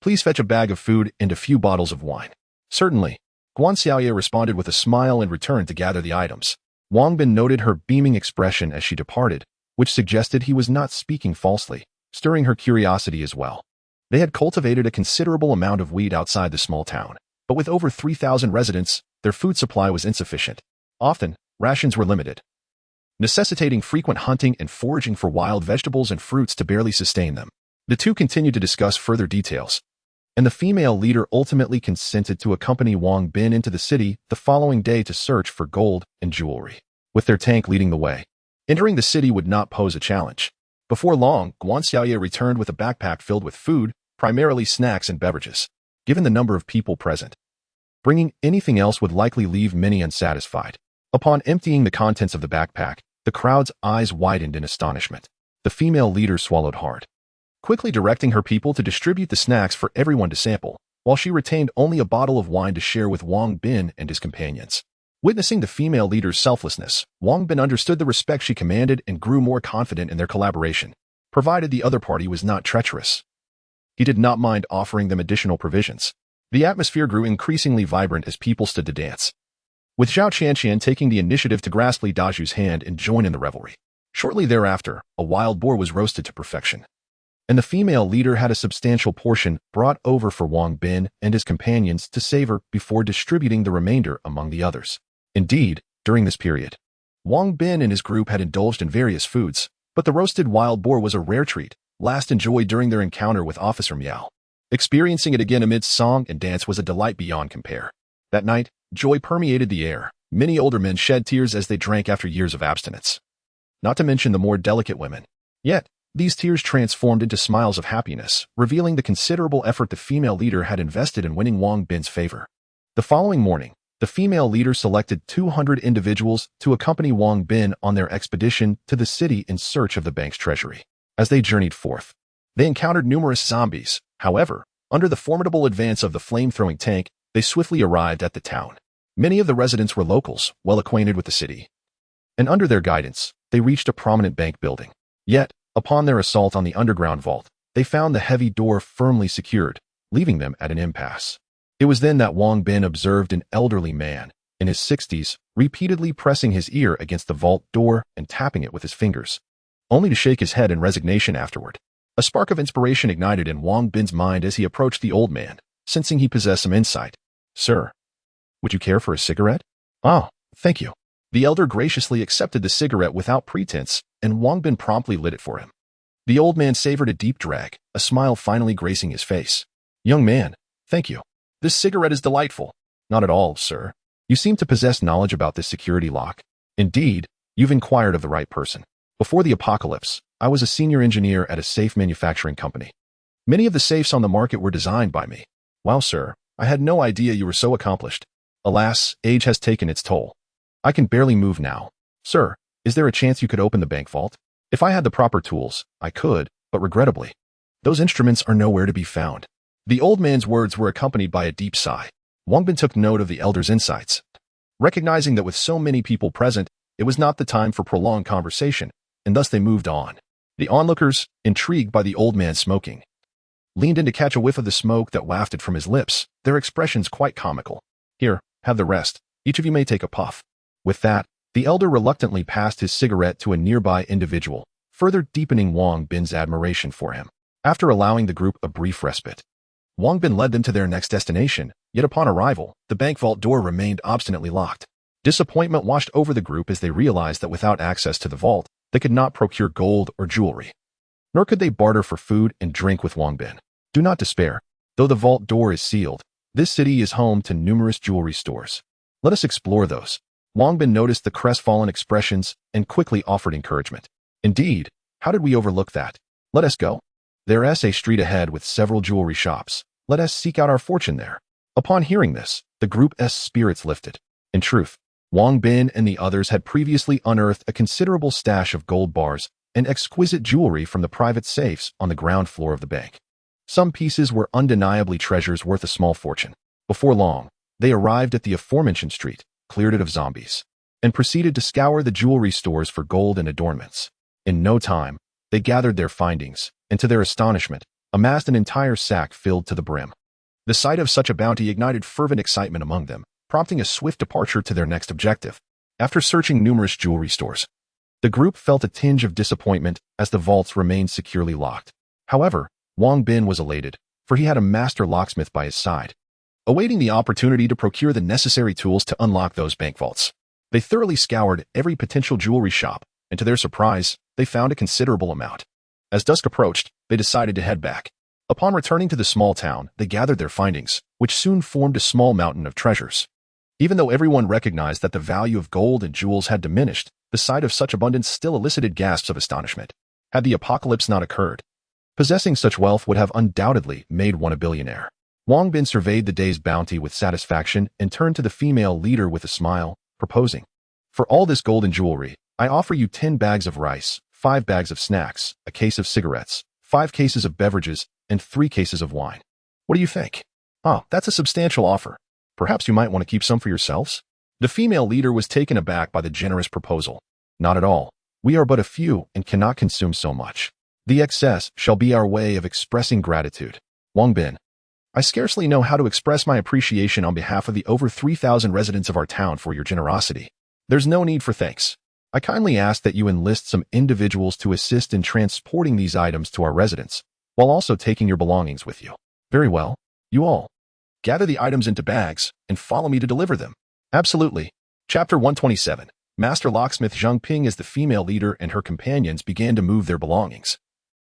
please fetch a bag of food and a few bottles of wine. Certainly. Guan Xiaoya responded with a smile and returned to gather the items. Wang Bin noted her beaming expression as she departed, which suggested he was not speaking falsely, stirring her curiosity as well. They had cultivated a considerable amount of wheat outside the small town, but with over 3,000 residents, their food supply was insufficient. Often, rations were limited, necessitating frequent hunting and foraging for wild vegetables and fruits to barely sustain them. The two continued to discuss further details, and the female leader ultimately consented to accompany Wang Bin into the city the following day to search for gold and jewelry, with their tank leading the way. Entering the city would not pose a challenge. Before long, Guan Xiaoye returned with a backpack filled with food, primarily snacks and beverages. Given the number of people present, bringing anything else would likely leave many unsatisfied. Upon emptying the contents of the backpack, the crowd's eyes widened in astonishment. The female leader swallowed hard, quickly directing her people to distribute the snacks for everyone to sample, while she retained only a bottle of wine to share with Wang Bin and his companions. Witnessing the female leader's selflessness, Wang Bin understood the respect she commanded and grew more confident in their collaboration, provided the other party was not treacherous. He did not mind offering them additional provisions. The atmosphere grew increasingly vibrant as people stood to dance, with Zhao Qian taking the initiative to grasp Li Daju's hand and join in the revelry. Shortly thereafter, a wild boar was roasted to perfection, and the female leader had a substantial portion brought over for Wang Bin and his companions to savor before distributing the remainder among the others. Indeed, during this period, Wang Bin and his group had indulged in various foods, but the roasted wild boar was a rare treat, last enjoyed during their encounter with Officer Miao. Experiencing it again amidst song and dance was a delight beyond compare. That night, joy permeated the air. Many older men shed tears as they drank after years of abstinence, not to mention the more delicate women. Yet, these tears transformed into smiles of happiness, revealing the considerable effort the female leader had invested in winning Wang Bin's favor. The following morning, the female leader selected 200 individuals to accompany Wang Bin on their expedition to the city in search of the bank's treasury. As they journeyed forth, they encountered numerous zombies. However, under the formidable advance of the flame-throwing tank, they swiftly arrived at the town. Many of the residents were locals, well acquainted with the city, and under their guidance, they reached a prominent bank building. Yet, upon their assault on the underground vault, they found the heavy door firmly secured, leaving them at an impasse. It was then that Wang Bin observed an elderly man, in his 60s, repeatedly pressing his ear against the vault door and tapping it with his fingers, only to shake his head in resignation afterward. A spark of inspiration ignited in Wang Bin's mind as he approached the old man, sensing he possessed some insight. "Sir, would you care for a cigarette?" "Oh, thank you." The elder graciously accepted the cigarette without pretense, and Wang Bin promptly lit it for him. The old man savored a deep drag, a smile finally gracing his face. "Young man, thank you. This cigarette is delightful." "Not at all, sir. You seem to possess knowledge about this security lock. Indeed, you've inquired of the right person. Before the apocalypse, I was a senior engineer at a safe manufacturing company. Many of the safes on the market were designed by me. Wow, sir, I had no idea you were so accomplished. Alas, age has taken its toll. I can barely move now. Sir, is there a chance you could open the bank vault? If I had the proper tools, I could, but regrettably, those instruments are nowhere to be found." The old man's words were accompanied by a deep sigh. Wang Bin took note of the elder's insights. Recognizing that with so many people present, it was not the time for prolonged conversation, and thus they moved on. The onlookers, intrigued by the old man smoking, leaned in to catch a whiff of the smoke that wafted from his lips, their expressions quite comical. Here, have the rest. Each of you may take a puff. With that, the elder reluctantly passed his cigarette to a nearby individual, further deepening Wang Bin's admiration for him. After allowing the group a brief respite, Wang Bin led them to their next destination, yet upon arrival, the bank vault door remained obstinately locked. Disappointment washed over the group as they realized that without access to the vault, they could not procure gold or jewelry. Nor could they barter for food and drink with Wang Bin. Do not despair. Though the vault door is sealed, this city is home to numerous jewelry stores. Let us explore those. Wang Bin noticed the crestfallen expressions and quickly offered encouragement. Indeed, how did we overlook that? Let us go. There is a street ahead with several jewelry shops. Let us seek out our fortune there. Upon hearing this, the group's spirits lifted. In truth, Wang Bin and the others had previously unearthed a considerable stash of gold bars and exquisite jewelry from the private safes on the ground floor of the bank. Some pieces were undeniably treasures worth a small fortune. Before long, they arrived at the aforementioned street, cleared it of zombies, and proceeded to scour the jewelry stores for gold and adornments. In no time, they gathered their findings, and to their astonishment, amassed an entire sack filled to the brim. The sight of such a bounty ignited fervent excitement among them, prompting a swift departure to their next objective. After searching numerous jewelry stores, the group felt a tinge of disappointment as the vaults remained securely locked. However, Wang Bin was elated, for he had a master locksmith by his side, awaiting the opportunity to procure the necessary tools to unlock those bank vaults. They thoroughly scoured every potential jewelry shop, and to their surprise, they found a considerable amount. As dusk approached, they decided to head back. Upon returning to the small town, they gathered their findings, which soon formed a small mountain of treasures. Even though everyone recognized that the value of gold and jewels had diminished, the sight of such abundance still elicited gasps of astonishment. Had the apocalypse not occurred, possessing such wealth would have undoubtedly made one a billionaire. Wang Bin surveyed the day's bounty with satisfaction and turned to the female leader with a smile, proposing, "For all this gold and jewelry, I offer you 10 bags of rice, 5 bags of snacks, a case of cigarettes, 5 cases of beverages, and 3 cases of wine. What do you think?" "Ah, that's a substantial offer. Perhaps you might want to keep some for yourselves?" The female leader was taken aback by the generous proposal. "Not at all. We are but a few and cannot consume so much. The excess shall be our way of expressing gratitude." Wang Bin, "I scarcely know how to express my appreciation on behalf of the over 3,000 residents of our town for your generosity. There's no need for thanks. I kindly ask that you enlist some individuals to assist in transporting these items to our residence, while also taking your belongings with you." "Very well. You all gather the items into bags and follow me to deliver them." "Absolutely." Chapter 127. Master Locksmith Zhang Ping as the female leader and her companions began to move their belongings.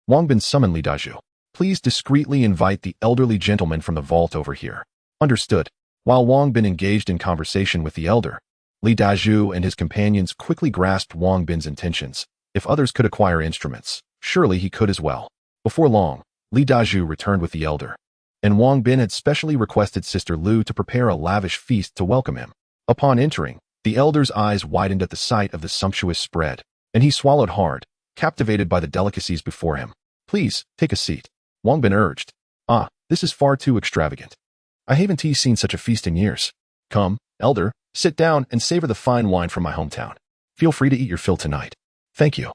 Wang Bin summoned Li Dazhu. "Please discreetly invite the elderly gentleman from the vault over here." "Understood." While Wang Bin engaged in conversation with the elder, Li Dazhu and his companions quickly grasped Wang Bin's intentions. If others could acquire instruments, surely he could as well. Before long, Li Dazhu returned with the elder, and Wang Bin had specially requested Sister Lu to prepare a lavish feast to welcome him. Upon entering, the elder's eyes widened at the sight of the sumptuous spread, and he swallowed hard, captivated by the delicacies before him. "Please, take a seat," Wang Bin urged. "Ah, this is far too extravagant. I haven't seen such a feast in years. Come, elder, sit down and savor the fine wine from my hometown. Feel free to eat your fill tonight." "Thank you.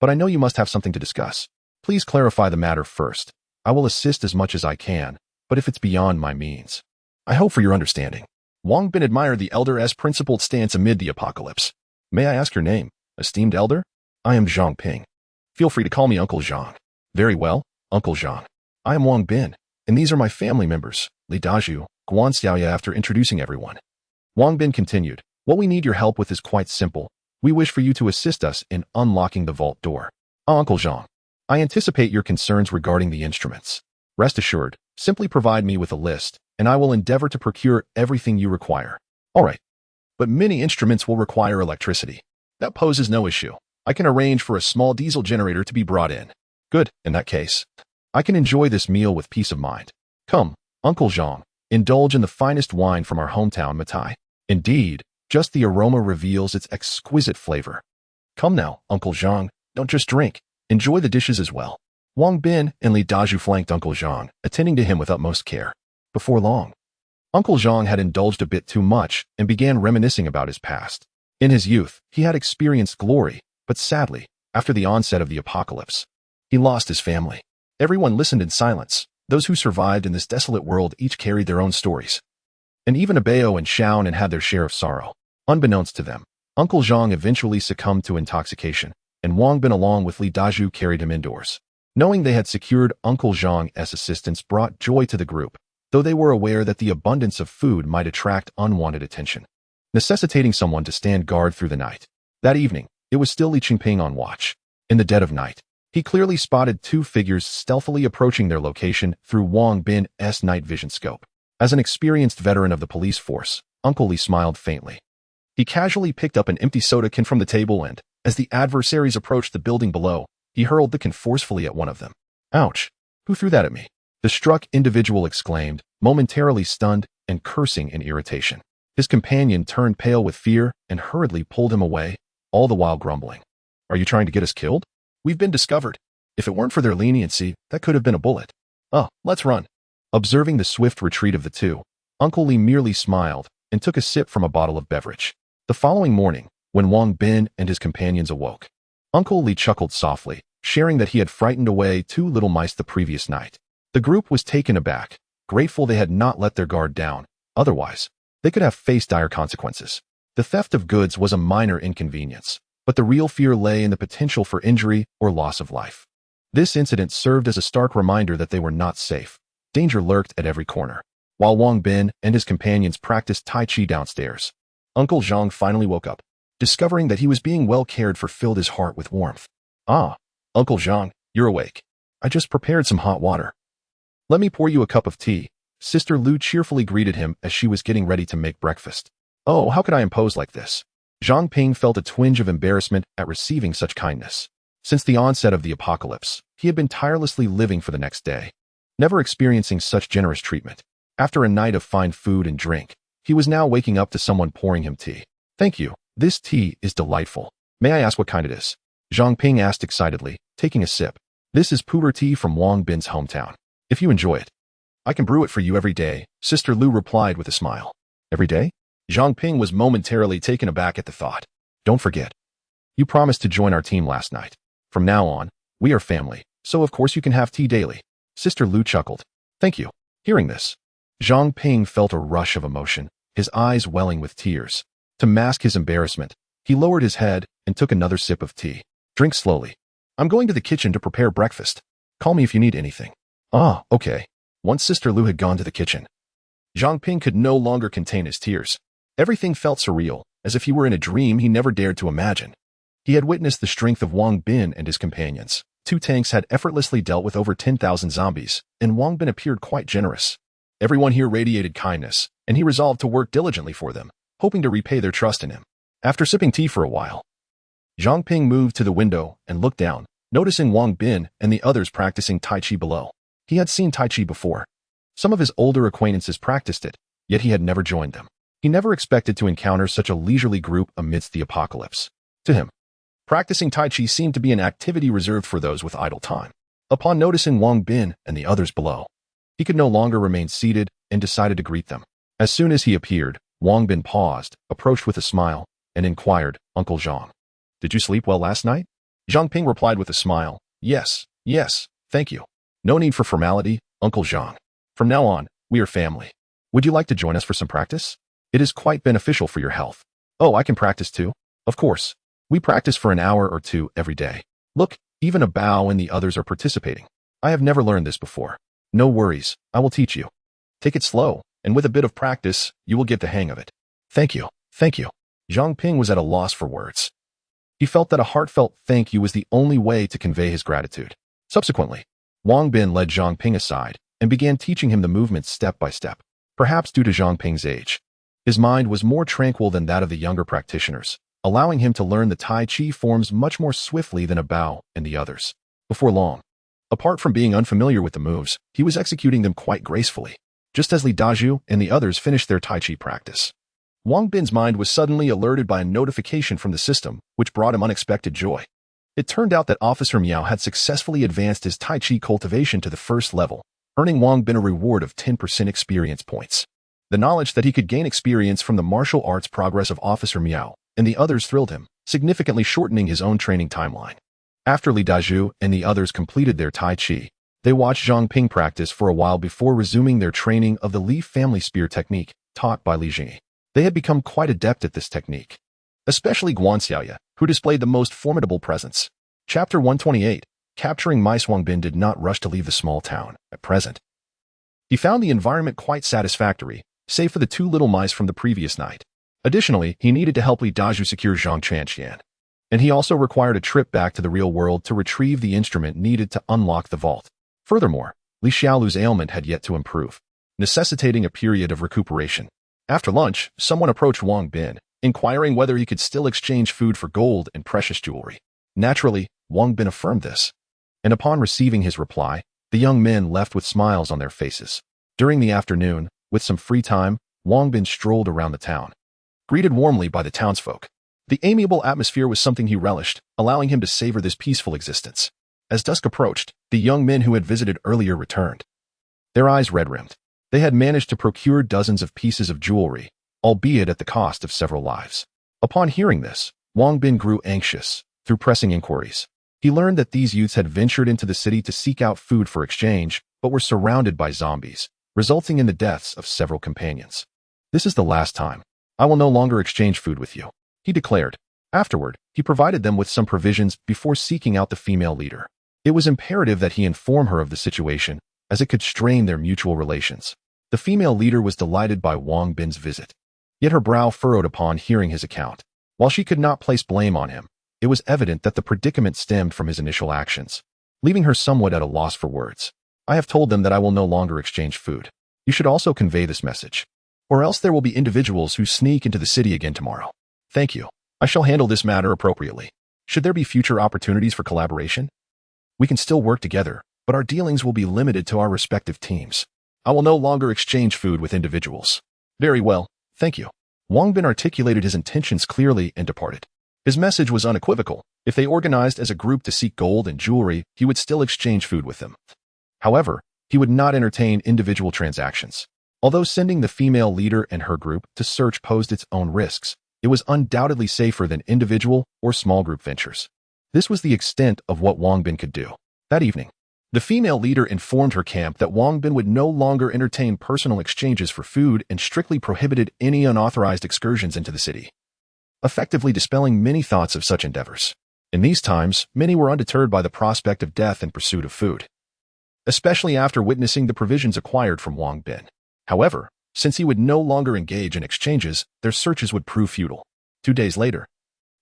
But I know you must have something to discuss. Please clarify the matter first. I will assist as much as I can, but if it's beyond my means, I hope for your understanding." Wang Bin admired the elder's principled stance amid the apocalypse. "May I ask your name, esteemed elder?" "I am Zhang Ping. Feel free to call me Uncle Zhang." "Very well, Uncle Zhang. I am Wang Bin, and these are my family members, Li Dazhu, Guan Xiaoya." After introducing everyone, Wang Bin continued, "What we need your help with is quite simple. We wish for you to assist us in unlocking the vault door." "Ah, Uncle Zhang, I anticipate your concerns regarding the instruments. Rest assured, simply provide me with a list, and I will endeavor to procure everything you require." "All right. But many instruments will require electricity." "That poses no issue. I can arrange for a small diesel generator to be brought in." "Good. In that case, I can enjoy this meal with peace of mind. Come, Uncle Zhang, indulge in the finest wine from our hometown, Matai. Indeed, just the aroma reveals its exquisite flavor. Come now, Uncle Zhang, don't just drink. Enjoy the dishes as well." Wang Bin and Li Dazhu flanked Uncle Zhang, attending to him with utmost care. Before long, Uncle Zhang had indulged a bit too much and began reminiscing about his past. In his youth, he had experienced glory, but sadly, after the onset of the apocalypse, he lost his family. Everyone listened in silence. Those who survived in this desolate world each carried their own stories. And even Bao and Qian had their share of sorrow. Unbeknownst to them, Uncle Zhang eventually succumbed to intoxication, and Wang Bin along with Li Dazhu carried him indoors. Knowing they had secured Uncle Zhang's assistance brought joy to the group, though they were aware that the abundance of food might attract unwanted attention, necessitating someone to stand guard through the night. That evening, it was still Li Qingping on watch. In the dead of night, he clearly spotted two figures stealthily approaching their location through Wang Bin's night vision scope. As an experienced veteran of the police force, Uncle Li smiled faintly. He casually picked up an empty soda can from the table and, as the adversaries approached the building below, he hurled the can forcefully at one of them. Ouch! Who threw that at me? The struck individual exclaimed, momentarily stunned and cursing in irritation. His companion turned pale with fear and hurriedly pulled him away, all the while grumbling. Are you trying to get us killed? We've been discovered. If it weren't for their leniency, that could have been a bullet. Let's run. Observing the swift retreat of the two, Uncle Li merely smiled and took a sip from a bottle of beverage. The following morning, when Wang Bin and his companions awoke, Uncle Li chuckled softly, sharing that he had frightened away 2 little mice the previous night. The group was taken aback, grateful they had not let their guard down. Otherwise, they could have faced dire consequences. The theft of goods was a minor inconvenience, but the real fear lay in the potential for injury or loss of life. This incident served as a stark reminder that they were not safe. Danger lurked at every corner. While Wang Bin and his companions practiced Tai Chi downstairs, Uncle Zhang finally woke up. Discovering that he was being well cared for filled his heart with warmth. Uncle Zhang, you're awake. I just prepared some hot water. Let me pour you a cup of tea. Sister Lu cheerfully greeted him as she was getting ready to make breakfast. Oh, how could I impose like this? Zhang Ping felt a twinge of embarrassment at receiving such kindness. Since the onset of the apocalypse, he had been tirelessly living for the next day, never experiencing such generous treatment. After a night of fine food and drink, he was now waking up to someone pouring him tea. Thank you. This tea is delightful. May I ask what kind it is? Zhang Ping asked excitedly, taking a sip. This is pu'er tea from Wang Bin's hometown. If you enjoy it, I can brew it for you every day, Sister Lu replied with a smile. Every day? Zhang Ping was momentarily taken aback at the thought. Don't forget. You promised to join our team last night. From now on, we are family, so of course you can have tea daily. Sister Lu chuckled. Thank you. Hearing this, Zhang Ping felt a rush of emotion, his eyes welling with tears. To mask his embarrassment, he lowered his head and took another sip of tea. Drink slowly. I'm going to the kitchen to prepare breakfast. Call me if you need anything. Okay. Once Sister Lu had gone to the kitchen, Zhang Ping could no longer contain his tears. Everything felt surreal, as if he were in a dream he never dared to imagine. He had witnessed the strength of Wang Bin and his companions. 2 tanks had effortlessly dealt with over 10,000 zombies, and Wang Bin appeared quite generous. Everyone here radiated kindness, and he resolved to work diligently for them, hoping to repay their trust in him. After sipping tea for a while, Zhang Ping moved to the window and looked down, noticing Wang Bin and the others practicing Tai Chi below. He had seen Tai Chi before. Some of his older acquaintances practiced it, yet he had never joined them. He never expected to encounter such a leisurely group amidst the apocalypse. To him, practicing Tai Chi seemed to be an activity reserved for those with idle time. Upon noticing Wang Bin and the others below, he could no longer remain seated and decided to greet them. As soon as he appeared, Wang Bin paused, approached with a smile, and inquired, Uncle Zhang, did you sleep well last night? Zhang Ping replied with a smile, Yes, thank you. No need for formality, Uncle Zhang. From now on, we are family. Would you like to join us for some practice? It is quite beneficial for your health. Oh, I can practice too? Of course. We practice for an hour or 2 every day. Look, even Bao and the others are participating. I have never learned this before. No worries, I will teach you. Take it slow, and with a bit of practice, you will get the hang of it. Thank you. Zhang Ping was at a loss for words. He felt that a heartfelt thank you was the only way to convey his gratitude. Subsequently, Wang Bin led Zhang Ping aside and began teaching him the movements step by step. Perhaps due to Zhang Ping's age, his mind was more tranquil than that of the younger practitioners, allowing him to learn the Tai Chi forms much more swiftly than Bao and the others. Before long, apart from being unfamiliar with the moves, he was executing them quite gracefully. Just as Li Dazhu and the others finished their Tai Chi practice, Wang Bin's mind was suddenly alerted by a notification from the system, which brought him unexpected joy. It turned out that Officer Miao had successfully advanced his Tai Chi cultivation to the first level, earning Wang Bin a reward of 10% experience points. The knowledge that he could gain experience from the martial arts progress of Officer Miao and the others thrilled him, significantly shortening his own training timeline. After Li Dazhu and the others completed their Tai Chi, they watched Zhang Ping practice for a while before resuming their training of the Li family spear technique taught by Li Jing. They had become quite adept at this technique, especially Guan Xiaoya, who displayed the most formidable presence. Chapter 128, Capturing Mice. Wang Bin did not rush to leave the small town at present. He found the environment quite satisfactory, save for the 2 little mice from the previous night. Additionally, he needed to help Li Dazhu secure Zhang Qian. And he also required a trip back to the real world to retrieve the instrument needed to unlock the vault. Furthermore, Li Xiaolu's ailment had yet to improve, necessitating a period of recuperation. After lunch, someone approached Wang Bin, inquiring whether he could still exchange food for gold and precious jewelry. Naturally, Wang Bin affirmed this. And upon receiving his reply, the young men left with smiles on their faces. During the afternoon, with some free time, Wang Bin strolled around the town. Greeted warmly by the townsfolk, the amiable atmosphere was something he relished, allowing him to savor this peaceful existence. As dusk approached, the young men who had visited earlier returned. Their eyes red-rimmed. They had managed to procure dozens of pieces of jewelry, albeit at the cost of several lives. Upon hearing this, Wang Bin grew anxious. Through pressing inquiries, he learned that these youths had ventured into the city to seek out food for exchange, but were surrounded by zombies, resulting in the deaths of several companions. "This is the last time. I will no longer exchange food with you," he declared. Afterward, he provided them with some provisions before seeking out the female leader. It was imperative that he inform her of the situation, as it could strain their mutual relations. The female leader was delighted by Wang Bin's visit. Yet her brow furrowed upon hearing his account. While she could not place blame on him, it was evident that the predicament stemmed from his initial actions, leaving her somewhat at a loss for words. "I have told them that I will no longer exchange food. You should also convey this message, or else there will be individuals who sneak into the city again tomorrow." "Thank you. I shall handle this matter appropriately. Should there be future opportunities for collaboration, we can still work together, but our dealings will be limited to our respective teams. I will no longer exchange food with individuals." "Very well, thank you." Wang Bin articulated his intentions clearly and departed. His message was unequivocal. If they organized as a group to seek gold and jewelry, he would still exchange food with them. However, he would not entertain individual transactions. Although sending the female leader and her group to search posed its own risks, it was undoubtedly safer than individual or small group ventures. This was the extent of what Wang Bin could do. That evening, the female leader informed her camp that Wang Bin would no longer entertain personal exchanges for food and strictly prohibited any unauthorized excursions into the city, effectively dispelling many thoughts of such endeavors. In these times, many were undeterred by the prospect of death in pursuit of food, especially after witnessing the provisions acquired from Wang Bin. However, since he would no longer engage in exchanges, their searches would prove futile. 2 days later,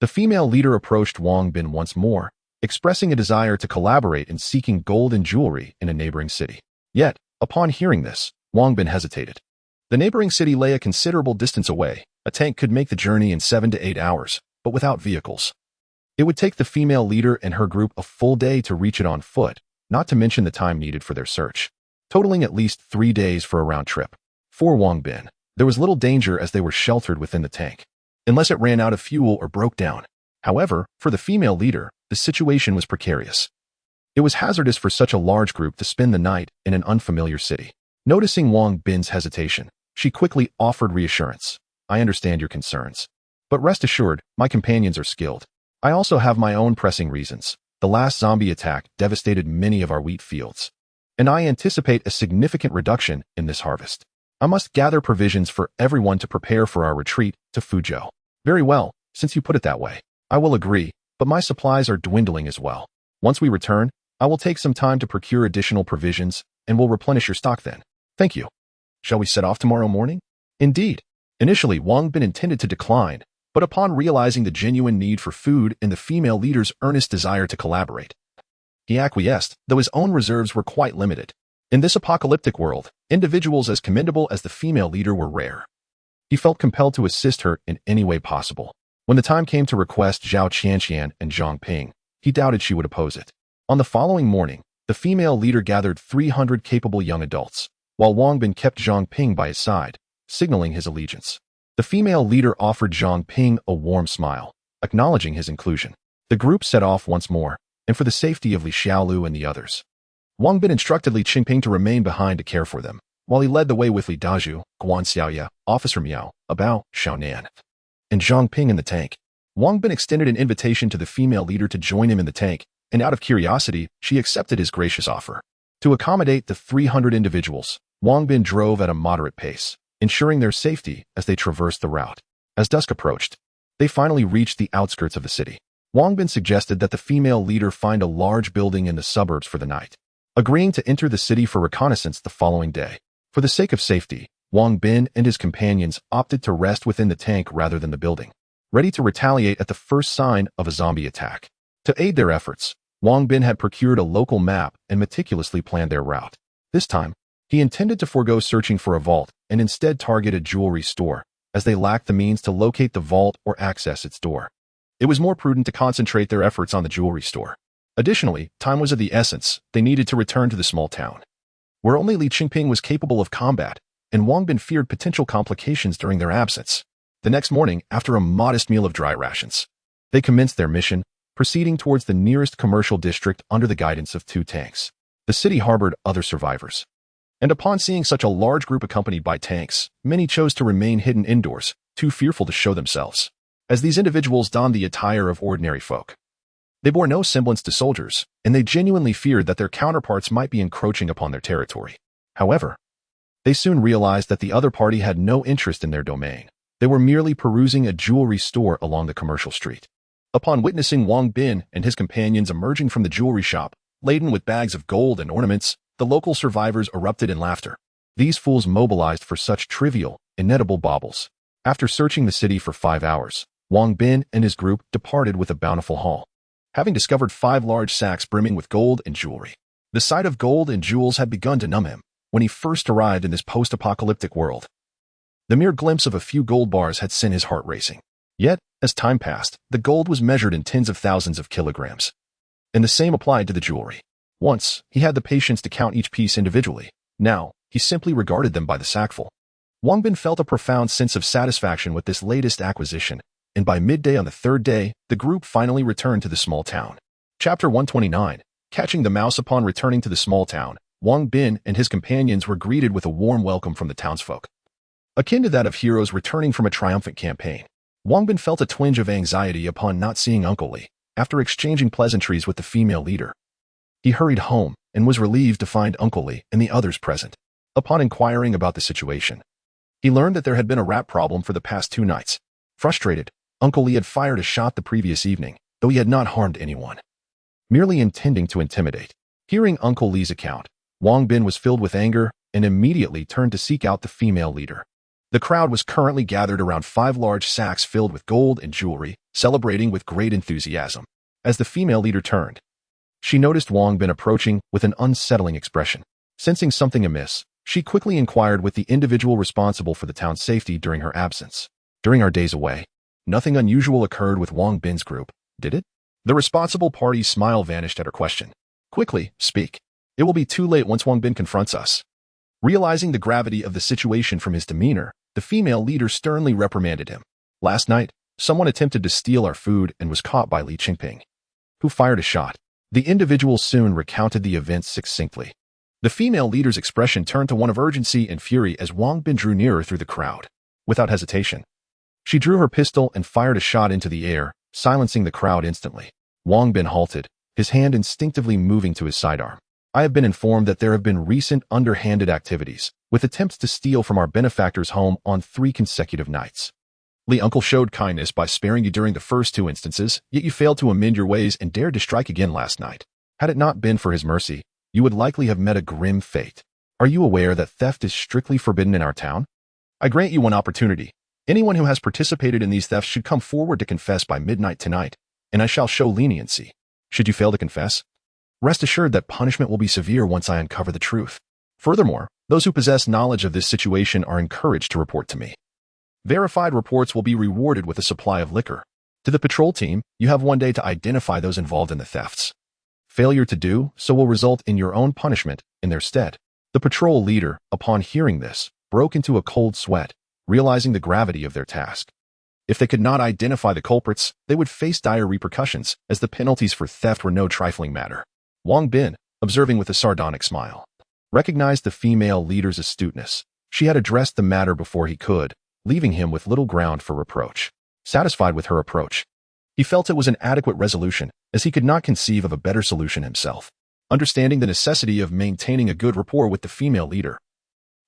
the female leader approached Wang Bin once more, expressing a desire to collaborate in seeking gold and jewelry in a neighboring city. Yet, upon hearing this, Wang Bin hesitated. The neighboring city lay a considerable distance away. A tank could make the journey in 7 to 8 hours, but without vehicles. It would take the female leader and her group a full day to reach it on foot, not to mention the time needed for their search, totaling at least 3 days for a round trip. For Wang Bin, there was little danger as they were sheltered within the tank, unless it ran out of fuel or broke down. However, for the female leader, the situation was precarious. It was hazardous for such a large group to spend the night in an unfamiliar city. Noticing Wang Bin's hesitation, she quickly offered reassurance. "I understand your concerns, but rest assured, my companions are skilled. I also have my own pressing reasons. The last zombie attack devastated many of our wheat fields, and I anticipate a significant reduction in this harvest. I must gather provisions for everyone to prepare for our retreat to Fuzhou." "Very well, since you put it that way. I will agree, but my supplies are dwindling as well. Once we return, I will take some time to procure additional provisions and will replenish your stock then." "Thank you. Shall we set off tomorrow morning?" "Indeed." Initially, Wang Bin intended to decline, but upon realizing the genuine need for food and the female leader's earnest desire to collaborate, he acquiesced, though his own reserves were quite limited. In this apocalyptic world, individuals as commendable as the female leader were rare. He felt compelled to assist her in any way possible. When the time came to request Zhao Qian and Zhang Ping, he doubted she would oppose it. On the following morning, the female leader gathered 300 capable young adults, while Wang Bin kept Zhang Ping by his side, signaling his allegiance. The female leader offered Zhang Ping a warm smile, acknowledging his inclusion. The group set off once more, and for the safety of Li Xiaolu and the others. Wang Bin instructed Li Qingping to remain behind to care for them, while he led the way with Li Dazhu, Guan Xiaoya, Officer Miao, Abao, Xiaonan, and Zhang Ping in the tank. Wang Bin extended an invitation to the female leader to join him in the tank, and out of curiosity, she accepted his gracious offer. To accommodate the 300 individuals, Wang Bin drove at a moderate pace, ensuring their safety as they traversed the route. As dusk approached, they finally reached the outskirts of the city. Wang Bin suggested that the female leader find a large building in the suburbs for the night, agreeing to enter the city for reconnaissance the following day. For the sake of safety, Wang Bin and his companions opted to rest within the tank rather than the building, ready to retaliate at the first sign of a zombie attack. To aid their efforts, Wang Bin had procured a local map and meticulously planned their route. This time, he intended to forego searching for a vault and instead target a jewelry store, as they lacked the means to locate the vault or access its door. It was more prudent to concentrate their efforts on the jewelry store. Additionally, time was of the essence. They needed to return to the small town, where only Li Qingping was capable of combat, and Wang Bin feared potential complications during their absence. The next morning, after a modest meal of dry rations, they commenced their mission, proceeding towards the nearest commercial district under the guidance of 2 tanks. The city harbored other survivors, and upon seeing such a large group accompanied by tanks, many chose to remain hidden indoors, too fearful to show themselves, as these individuals donned the attire of ordinary folk. They bore no semblance to soldiers, and they genuinely feared that their counterparts might be encroaching upon their territory. However, they soon realized that the other party had no interest in their domain. They were merely perusing a jewelry store along the commercial street. Upon witnessing Wang Bin and his companions emerging from the jewelry shop, laden with bags of gold and ornaments, the local survivors erupted in laughter. These fools mobilized for such trivial, inedible baubles. After searching the city for 5 hours, Wang Bin and his group departed with a bountiful haul, having discovered 5 large sacks brimming with gold and jewelry. The sight of gold and jewels had begun to numb him when he first arrived in this post-apocalyptic world. The mere glimpse of a few gold bars had sent his heart racing. Yet, as time passed, the gold was measured in tens of thousands of kilograms. And the same applied to the jewelry. Once, he had the patience to count each piece individually. Now, he simply regarded them by the sackful. Wang Bin felt a profound sense of satisfaction with this latest acquisition, and by midday on the 3rd day, the group finally returned to the small town. Chapter 129. Catching the mouse. Upon returning to the small town, Wang Bin and his companions were greeted with a warm welcome from the townsfolk, akin to that of heroes returning from a triumphant campaign. Wang Bin felt a twinge of anxiety upon not seeing Uncle Li. After exchanging pleasantries with the female leader, he hurried home and was relieved to find Uncle Li and the others present. Upon inquiring about the situation, he learned that there had been a rat problem for the past 2 nights. Frustrated, Uncle Li had fired a shot the previous evening, though he had not harmed anyone, merely intending to intimidate. Hearing Uncle Li's account, Wang Bin was filled with anger and immediately turned to seek out the female leader. The crowd was currently gathered around 5 large sacks filled with gold and jewelry, celebrating with great enthusiasm. As the female leader turned, she noticed Wang Bin approaching with an unsettling expression. Sensing something amiss, she quickly inquired with the individual responsible for the town's safety during her absence. During our days away, nothing unusual occurred with Wang Bin's group, did it? The responsible party's smile vanished at her question. Quickly, speak. It will be too late once Wang Bin confronts us. Realizing the gravity of the situation from his demeanor, the female leader sternly reprimanded him. Last night, someone attempted to steal our food and was caught by Li Qingping, who fired a shot. The individual soon recounted the events succinctly. The female leader's expression turned to one of urgency and fury as Wang Bin drew nearer through the crowd. Without hesitation, she drew her pistol and fired a shot into the air, silencing the crowd instantly. Wang Bin halted, his hand instinctively moving to his sidearm. I have been informed that there have been recent underhanded activities, with attempts to steal from our benefactor's home on 3 consecutive nights. Li Uncle showed kindness by sparing you during the first 2 instances, yet you failed to amend your ways and dared to strike again last night. Had it not been for his mercy, you would likely have met a grim fate. Are you aware that theft is strictly forbidden in our town? I grant you one opportunity. Anyone who has participated in these thefts should come forward to confess by midnight tonight, and I shall show leniency. Should you fail to confess, rest assured that punishment will be severe once I uncover the truth. Furthermore, those who possess knowledge of this situation are encouraged to report to me. Verified reports will be rewarded with a supply of liquor. To the patrol team, you have 1 day to identify those involved in the thefts. Failure to do so will result in your own punishment in their stead. The patrol leader, upon hearing this, broke into a cold sweat, realizing the gravity of their task. If they could not identify the culprits, they would face dire repercussions, as the penalties for theft were no trifling matter. Wang Bin, observing with a sardonic smile, recognized the female leader's astuteness. She had addressed the matter before he could, leaving him with little ground for reproach. Satisfied with her approach, he felt it was an adequate resolution, as he could not conceive of a better solution himself. Understanding the necessity of maintaining a good rapport with the female leader,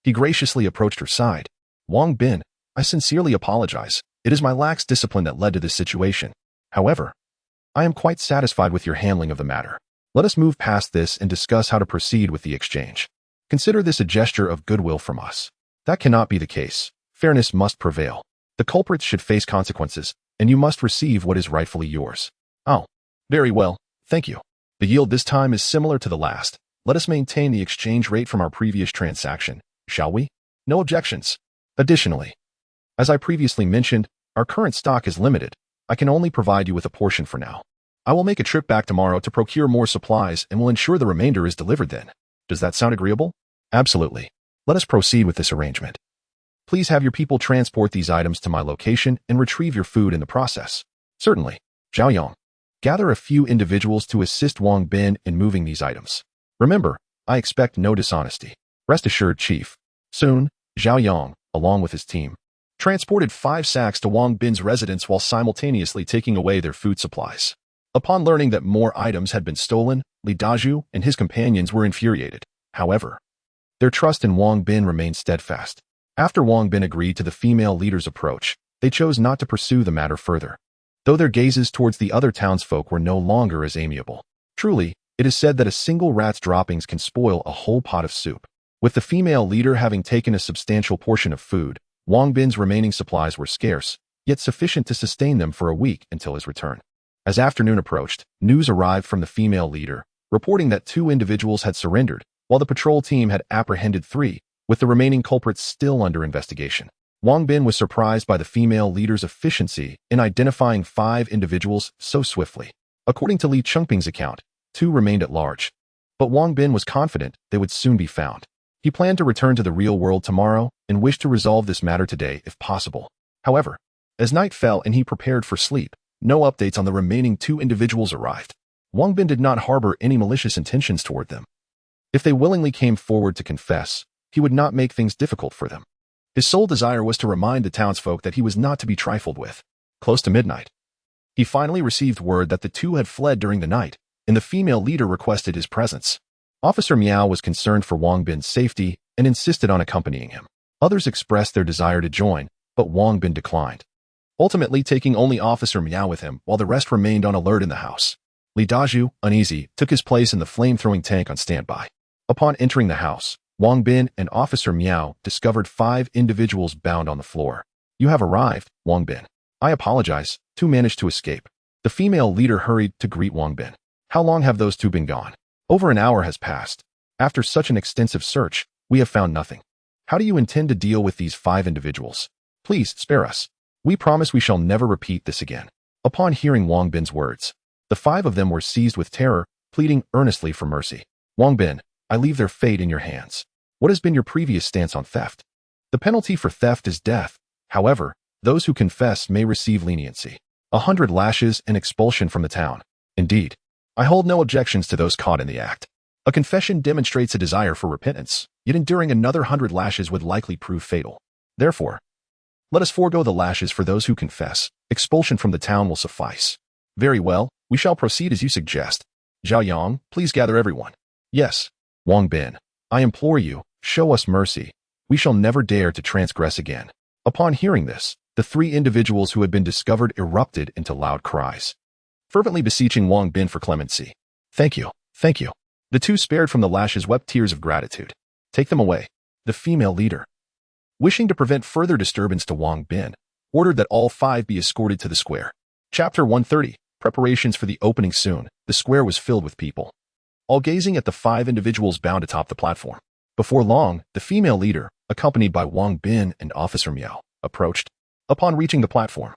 he graciously approached her side. Wang Bin, I sincerely apologize. It is my lax discipline that led to this situation. However, I am quite satisfied with your handling of the matter. Let us move past this and discuss how to proceed with the exchange. Consider this a gesture of goodwill from us. That cannot be the case. Fairness must prevail. The culprits should face consequences, and you must receive what is rightfully yours. Oh, very well, thank you. The yield this time is similar to the last. Let us maintain the exchange rate from our previous transaction, shall we? No objections. Additionally, as I previously mentioned, our current stock is limited. I can only provide you with a portion for now. I will make a trip back tomorrow to procure more supplies and will ensure the remainder is delivered then. Does that sound agreeable? Absolutely. Let us proceed with this arrangement. Please have your people transport these items to my location and retrieve your food in the process. Certainly. Zhao, gather a few individuals to assist Wang Bin in moving these items. Remember, I expect no dishonesty. Rest assured, Chief. Soon, Zhao, along with his team, transported 5 sacks to Wang Bin's residence while simultaneously taking away their food supplies. Upon learning that more items had been stolen, Li Dazhu and his companions were infuriated. However, their trust in Wang Bin remained steadfast. After Wang Bin agreed to the female leader's approach, they chose not to pursue the matter further, though their gazes towards the other townsfolk were no longer as amiable. Truly, it is said that a single rat's droppings can spoil a whole pot of soup. With the female leader having taken a substantial portion of food, Wang Bin's remaining supplies were scarce, yet sufficient to sustain them for a week until his return. As afternoon approached, news arrived from the female leader, reporting that 2 individuals had surrendered, while the patrol team had apprehended 3, with the remaining culprits still under investigation. Wang Bin was surprised by the female leader's efficiency in identifying 5 individuals so swiftly. According to Li Chengping's account, 2 remained at large, but Wang Bin was confident they would soon be found. He planned to return to the real world tomorrow and wished to resolve this matter today if possible. However, as night fell and he prepared for sleep, no updates on the remaining 2 individuals arrived. Wang Bin did not harbor any malicious intentions toward them. If they willingly came forward to confess, he would not make things difficult for them. His sole desire was to remind the townsfolk that he was not to be trifled with. Close to midnight, he finally received word that the 2 had fled during the night, and the female leader requested his presence. Officer Miao was concerned for Wang Bin's safety and insisted on accompanying him. Others expressed their desire to join, but Wang Bin declined, ultimately taking only Officer Miao with him while the rest remained on alert in the house. Li Dazhu, uneasy, took his place in the flame-throwing tank on standby. Upon entering the house, Wang Bin and Officer Miao discovered 5 individuals bound on the floor. You have arrived, Wang Bin. I apologize, 2 managed to escape. The female leader hurried to greet Wang Bin. How long have those 2 been gone? Over an hour has passed. After such an extensive search, we have found nothing. How do you intend to deal with these 5 individuals? Please spare us. We promise we shall never repeat this again. Upon hearing Wang Bin's words, the 5 of them were seized with terror, pleading earnestly for mercy. Wang Bin, I leave their fate in your hands. What has been your previous stance on theft? The penalty for theft is death. However, those who confess may receive leniency. 100 lashes and expulsion from the town. Indeed, I hold no objections to those caught in the act. A confession demonstrates a desire for repentance, yet enduring another 100 lashes would likely prove fatal. Therefore, let us forego the lashes for those who confess. Expulsion from the town will suffice. Very well, we shall proceed as you suggest. Zhao, please gather everyone. Yes, Wang Bin, I implore you, show us mercy. We shall never dare to transgress again. Upon hearing this, the 3 individuals who had been discovered erupted into loud cries, fervently beseeching Wang Bin for clemency. Thank you, thank you. The 2 spared from the lashes wept tears of gratitude. Take them away. The female leader, wishing to prevent further disturbance to Wang Bin, ordered that all 5 be escorted to the square. Chapter 130, Preparations for the opening soon. The square was filled with people, all gazing at the 5 individuals bound atop the platform. Before long, the female leader, accompanied by Wang Bin and Officer Miao, approached. Upon reaching the platform,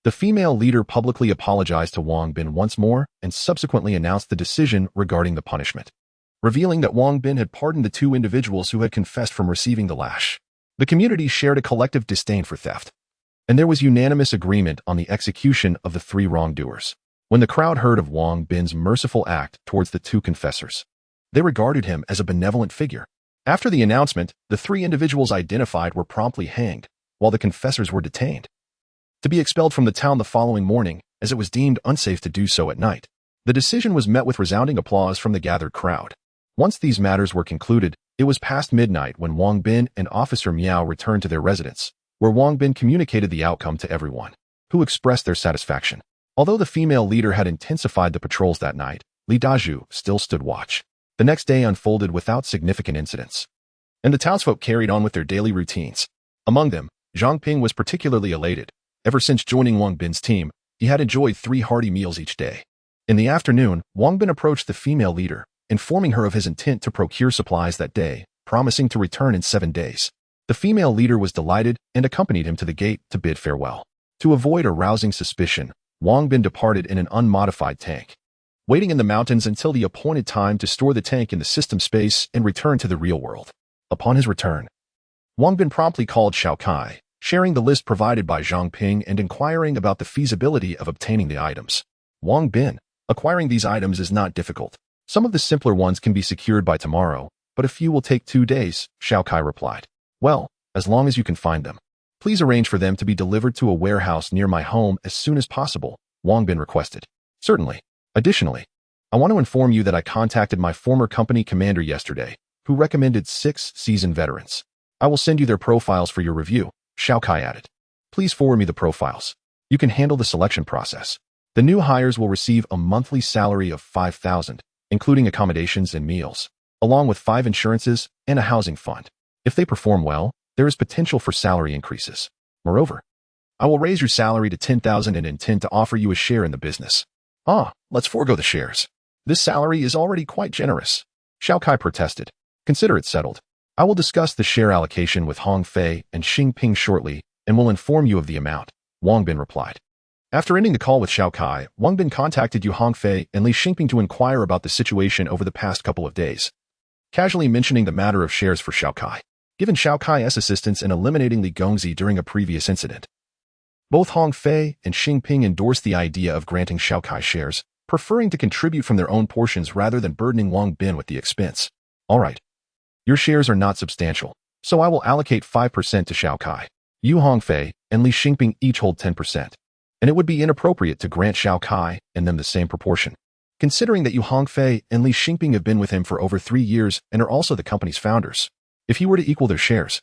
the female leader publicly apologized to Wang Bin once more and subsequently announced the decision regarding the punishment, revealing that Wang Bin had pardoned the 2 individuals who had confessed from receiving the lash. The community shared a collective disdain for theft. and there was unanimous agreement on the execution of the 3 wrongdoers. When the crowd heard of Wang Bin's merciful act towards the 2 confessors, they regarded him as a benevolent figure. After the announcement, the 3 individuals identified were promptly hanged, while the confessors were detained, to be expelled from the town the following morning, as it was deemed unsafe to do so at night. The decision was met with resounding applause from the gathered crowd. Once these matters were concluded, it was past midnight when Wang Bin and Officer Miao returned to their residence, where Wang Bin communicated the outcome to everyone, who expressed their satisfaction. Although the female leader had intensified the patrols that night, Li Dazhu still stood watch. The next day unfolded without significant incidents, and the townsfolk carried on with their daily routines. Among them, Zhang Ping was particularly elated. Ever since joining Wang Bin's team, he had enjoyed 3 hearty meals each day. In the afternoon, Wang Bin approached the female leader, informing her of his intent to procure supplies that day, promising to return in 7 days. The female leader was delighted and accompanied him to the gate to bid farewell. To avoid arousing suspicion, Wang Bin departed in an unmodified tank, waiting in the mountains until the appointed time to store the tank in the system space and return to the real world. Upon his return, Wang Bin promptly called Xiao Kai, sharing the list provided by Zhang Ping and inquiring about the feasibility of obtaining the items. Wang Bin, acquiring these items is not difficult. Some of the simpler ones can be secured by tomorrow, but a few will take 2 days, Xiao Kai replied. Well, as long as you can find them. Please arrange for them to be delivered to a warehouse near my home as soon as possible, Wang Bin requested. Certainly. Additionally, I want to inform you that I contacted my former company commander yesterday, who recommended 6 seasoned veterans. I will send you their profiles for your review, Xiao Kai added. Please forward me the profiles. You can handle the selection process. The new hires will receive a monthly salary of 5,000, including accommodations and meals, along with 5 insurances and a housing fund. If they perform well, there is potential for salary increases. Moreover, I will raise your salary to 10,000 and intend to offer you a share in the business. Let's forego the shares. This salary is already quite generous, Xiao Kai protested. Consider it settled. I will discuss the share allocation with Hong Fei and Xing Ping shortly and will inform you of the amount, Wang Bin replied. After ending the call with Xiao Kai, Wang Bin contacted Yu Hongfei and Li Xingping to inquire about the situation over the past couple of days, casually mentioning the matter of shares for Xiao Kai, given Xiao Kai's assistance in eliminating Li Gongzi during a previous incident. Both Hong Fei and Xing Ping endorsed the idea of granting Xiao Kai shares, preferring to contribute from their own portions rather than burdening Wang Bin with the expense. All right. Your shares are not substantial, so I will allocate 5% to Xiao Kai. Yu Hongfei and Li Xingping each hold 10%. And it would be inappropriate to grant Xiao Kai and them the same proportion, considering that Yu Hongfei and Li Xingping have been with him for over 3 years and are also the company's founders. If he were to equal their shares,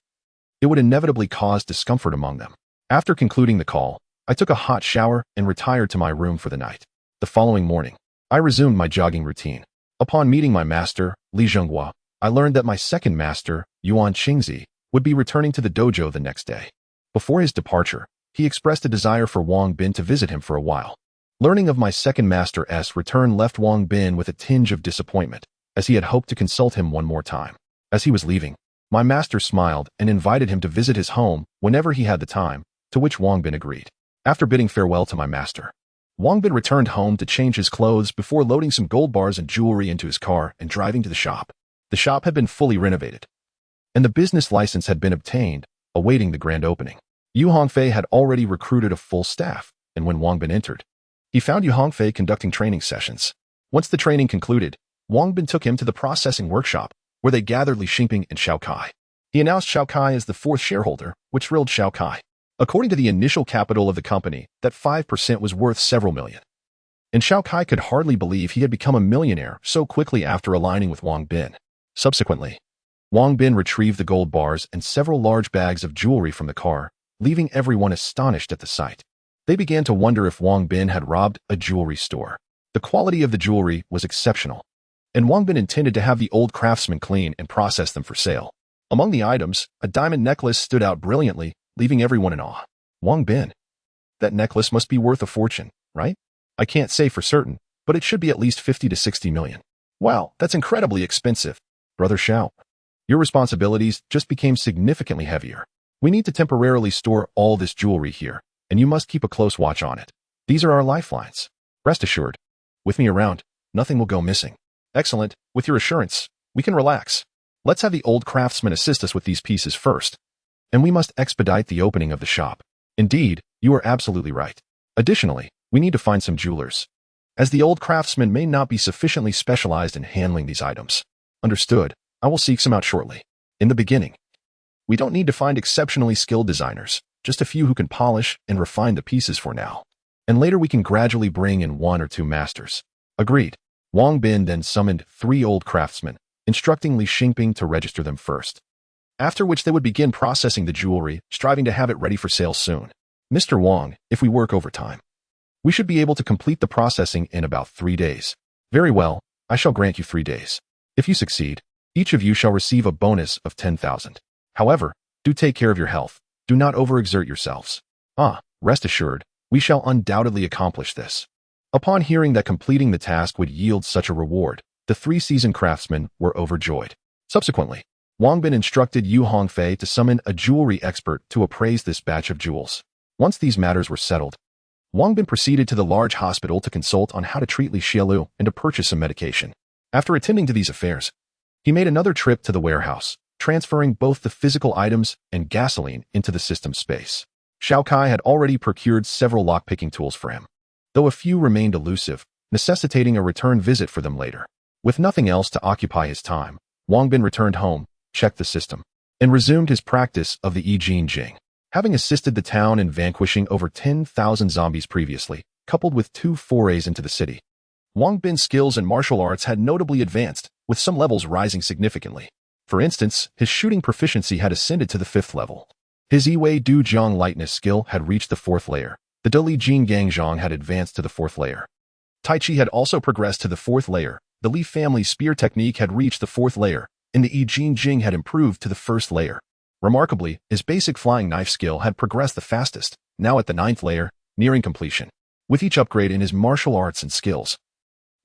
it would inevitably cause discomfort among them. After concluding the call, I took a hot shower and retired to my room for the night. The following morning, I resumed my jogging routine. Upon meeting my master, Li Zhenghua, I learned that my second master, Yuan Qingzi, would be returning to the dojo the next day. Before his departure, he expressed a desire for Wang Bin to visit him for a while. Learning of my second master's return left Wang Bin with a tinge of disappointment, as he had hoped to consult him one more time. As he was leaving, my master smiled and invited him to visit his home whenever he had the time, to which Wang Bin agreed. After bidding farewell to my master, Wang Bin returned home to change his clothes before loading some gold bars and jewelry into his car and driving to the shop. The shop had been fully renovated, and the business license had been obtained, awaiting the grand opening. Yu Hongfei had already recruited a full staff, and when Wang Bin entered, he found Yu Hongfei conducting training sessions. Once the training concluded, Wang Bin took him to the processing workshop, where they gathered Li Xingping and Xiao Kai. He announced Xiao Kai as the 4th shareholder, which thrilled Xiao Kai. According to the initial capital of the company, that 5% was worth several million. And Xiao Kai could hardly believe he had become a millionaire so quickly after aligning with Wang Bin. Subsequently, Wang Bin retrieved the gold bars and several large bags of jewelry from the car, leaving everyone astonished at the sight. They began to wonder if Wang Bin had robbed a jewelry store. The quality of the jewelry was exceptional, and Wang Bin intended to have the old craftsman clean and process them for sale. Among the items, a diamond necklace stood out brilliantly, leaving everyone in awe. Wang Bin. That necklace must be worth a fortune, right? I can't say for certain, but it should be at least 50 to 60 million. Wow, that's incredibly expensive. Brother Zhao, your responsibilities just became significantly heavier. We need to temporarily store all this jewelry here, and you must keep a close watch on it. These are our lifelines. Rest assured, with me around, nothing will go missing. Excellent. With your assurance, we can relax. Let's have the old craftsman assist us with these pieces first, and we must expedite the opening of the shop. Indeed, you are absolutely right. Additionally, we need to find some jewelers, as the old craftsman may not be sufficiently specialized in handling these items. Understood. I will seek some out shortly. In the beginning, we don't need to find exceptionally skilled designers, just a few who can polish and refine the pieces for now. And later we can gradually bring in one or two masters. Agreed. Wang Bin then summoned 3 old craftsmen, instructing Li Xingping to register them first. After which they would begin processing the jewelry, striving to have it ready for sale soon. Mr. Wang, if we work overtime, we should be able to complete the processing in about 3 days. Very well, I shall grant you 3 days. If you succeed, each of you shall receive a bonus of 10,000. However, do take care of your health. Do not overexert yourselves. Rest assured, we shall undoubtedly accomplish this. Upon hearing that completing the task would yield such a reward, the 3 seasoned craftsmen were overjoyed. Subsequently, Wang Bin instructed Yu Hongfei to summon a jewelry expert to appraise this batch of jewels. Once these matters were settled, Wang Bin proceeded to the large hospital to consult on how to treat Li Xiaolu and to purchase some medication. After attending to these affairs, he made another trip to the warehouse, transferring both the physical items and gasoline into the system space. Xiao Kai had already procured several lockpicking tools for him, though a few remained elusive, necessitating a return visit for them later. With nothing else to occupy his time, Wang Bin returned home, checked the system, and resumed his practice of the I Jing Jing. Having assisted the town in vanquishing over 10,000 zombies previously, coupled with 2 forays into the city, Wang Bin's skills in martial arts had notably advanced, with some levels rising significantly. For instance, his shooting proficiency had ascended to the 5th level. His Yiwei Du Zhang lightness skill had reached the 4th layer. The Deli Jing Gang Zhang had advanced to the 4th layer. Tai Chi had also progressed to the 4th layer. The Li family spear technique had reached the 4th layer, and the I Jing Jing had improved to the 1st layer. Remarkably, his basic flying knife skill had progressed the fastest, now at the 9th layer, nearing completion. With each upgrade in his martial arts and skills,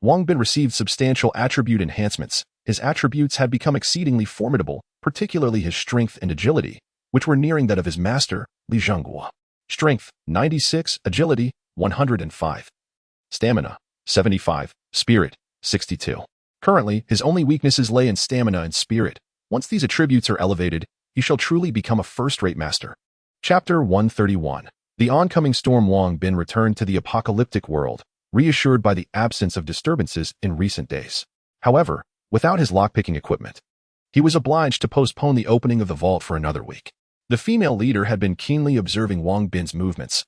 Wang Bin received substantial attribute enhancements. His attributes had become exceedingly formidable, particularly his strength and agility, which were nearing that of his master, Li Zhonghua. Strength, 96, agility, 105. Stamina, 75, spirit, 62. Currently, his only weaknesses lay in stamina and spirit. Once these attributes are elevated, he shall truly become a first-rate master. Chapter 131. The oncoming storm. Wang Bin returned to the apocalyptic world, reassured by the absence of disturbances in recent days. However, without his lockpicking equipment, he was obliged to postpone the opening of the vault for another week. The female leader had been keenly observing Wang Bin's movements,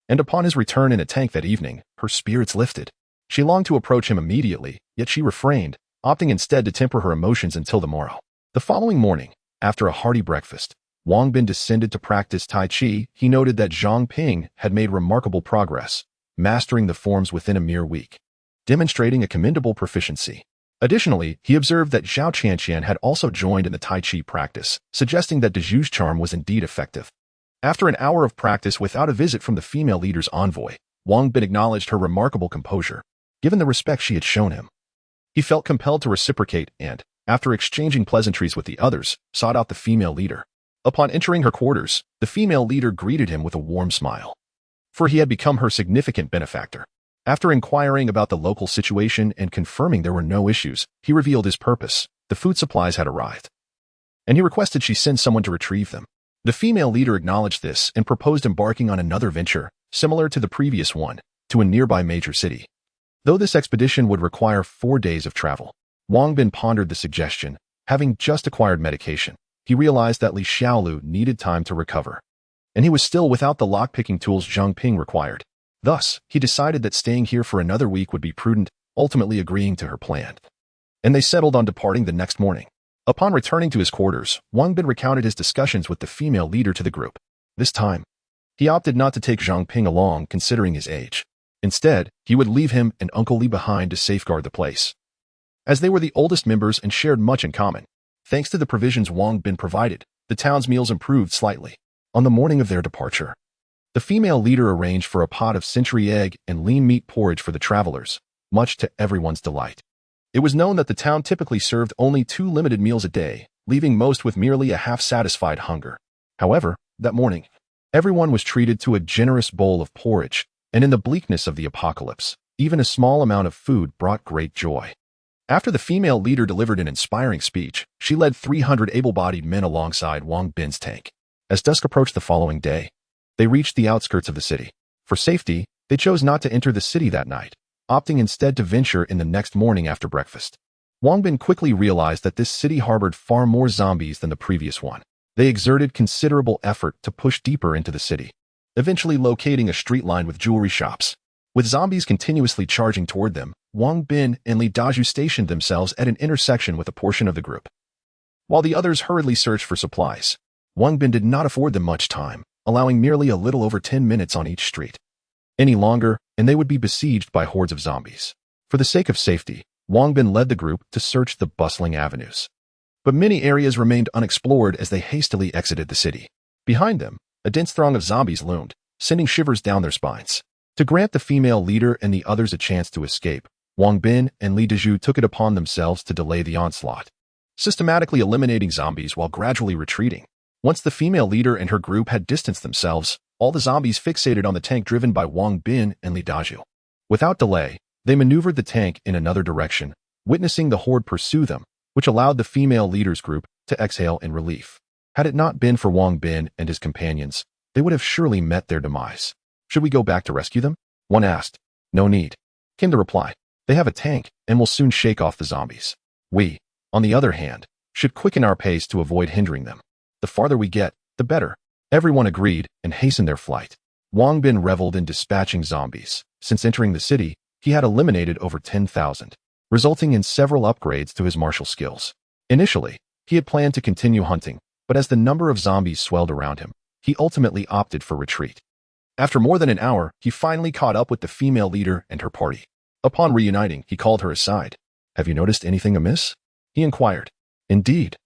and upon his return in a tank that evening, her spirits lifted. She longed to approach him immediately, yet she refrained, opting instead to temper her emotions until the morrow. The following morning, after a hearty breakfast, Wang Bin descended to practice Tai Chi. He noted that Zhang Ping had made remarkable progress, mastering the forms within a mere week, demonstrating a commendable proficiency. Additionally, he observed that Zhao Qian had also joined in the Tai Chi practice, suggesting that Deju's charm was indeed effective. After an hour of practice without a visit from the female leader's envoy, Wang Bin acknowledged her remarkable composure, given the respect she had shown him. He felt compelled to reciprocate and, after exchanging pleasantries with the others, sought out the female leader. Upon entering her quarters, the female leader greeted him with a warm smile, for he had become her significant benefactor. After inquiring about the local situation and confirming there were no issues, he revealed his purpose. The food supplies had arrived, and he requested she send someone to retrieve them. The female leader acknowledged this and proposed embarking on another venture, similar to the previous one, to a nearby major city. Though this expedition would require 4 days of travel, Wang Bin pondered the suggestion. Having just acquired medication, he realized that Li Xiaolu needed time to recover, and he was still without the lockpicking tools Zhang Ping required. Thus, he decided that staying here for another week would be prudent, ultimately agreeing to her plan. And they settled on departing the next morning. Upon returning to his quarters, Wang Bin recounted his discussions with the female leader to the group. This time, he opted not to take Zhang Ping along, considering his age. Instead, he would leave him and Uncle Li behind to safeguard the place, as they were the oldest members and shared much in common. Thanks to the provisions Wang Bin provided, the town's meals improved slightly. On the morning of their departure, the female leader arranged for a pot of century egg and lean meat porridge for the travelers, much to everyone's delight. It was known that the town typically served only 2 limited meals a day, leaving most with merely a half-satisfied hunger. However, that morning, everyone was treated to a generous bowl of porridge, and in the bleakness of the apocalypse, even a small amount of food brought great joy. After the female leader delivered an inspiring speech, she led 300 able-bodied men alongside Wang Bin's tank. As dusk approached the following day, They reached the outskirts of the city. For safety, they chose not to enter the city that night, opting instead to venture in the next morning after breakfast. Wang Bin quickly realized that this city harbored far more zombies than the previous one. They exerted considerable effort to push deeper into the city, eventually locating a street lined with jewelry shops. With zombies continuously charging toward them, Wang Bin and Li Daju stationed themselves at an intersection with a portion of the group. While the others hurriedly searched for supplies, Wang Bin did not afford them much time, allowing merely a little over 10 minutes on each street. Any longer, and they would be besieged by hordes of zombies. For the sake of safety, Wang Bin led the group to search the bustling avenues. But many areas remained unexplored as they hastily exited the city. Behind them, a dense throng of zombies loomed, sending shivers down their spines. To grant the female leader and the others a chance to escape, Wang Bin and Li Daju took it upon themselves to delay the onslaught, systematically eliminating zombies while gradually retreating. Once the female leader and her group had distanced themselves, all the zombies fixated on the tank driven by Wang Bin and Li Daju. Without delay, they maneuvered the tank in another direction, witnessing the horde pursue them, which allowed the female leader's group to exhale in relief. Had it not been for Wang Bin and his companions, they would have surely met their demise. Should we go back to rescue them? One asked. No need, came the reply. They have a tank and will soon shake off the zombies. We, on the other hand, should quicken our pace to avoid hindering them. The farther we get, the better. Everyone agreed and hastened their flight. Wang Bin reveled in dispatching zombies. Since entering the city, he had eliminated over 10,000, resulting in several upgrades to his martial skills. Initially, he had planned to continue hunting, but as the number of zombies swelled around him, he ultimately opted for retreat. After more than an hour, he finally caught up with the female leader and her party. Upon reuniting, he called her aside. Have you noticed anything amiss? He inquired. Indeed.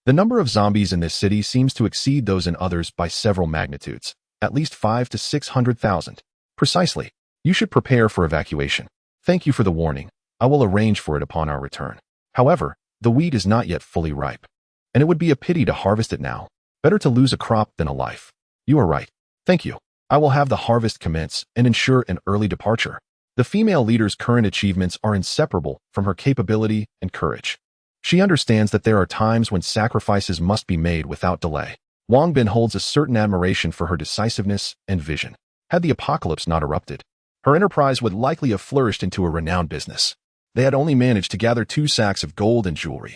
The number of zombies in this city seems to exceed those in others by several magnitudes, at least 500,000 to 600,000. Precisely. You should prepare for evacuation. Thank you for the warning. I will arrange for it upon our return. However, the wheat is not yet fully ripe, and it would be a pity to harvest it now. Better to lose a crop than a life. You are right. Thank you. I will have the harvest commence and ensure an early departure. The female leader's current achievements are inseparable from her capability and courage. She understands that there are times when sacrifices must be made without delay. Wang Bin holds a certain admiration for her decisiveness and vision. Had the apocalypse not erupted, her enterprise would likely have flourished into a renowned business. They had only managed to gather 2 sacks of gold and jewelry.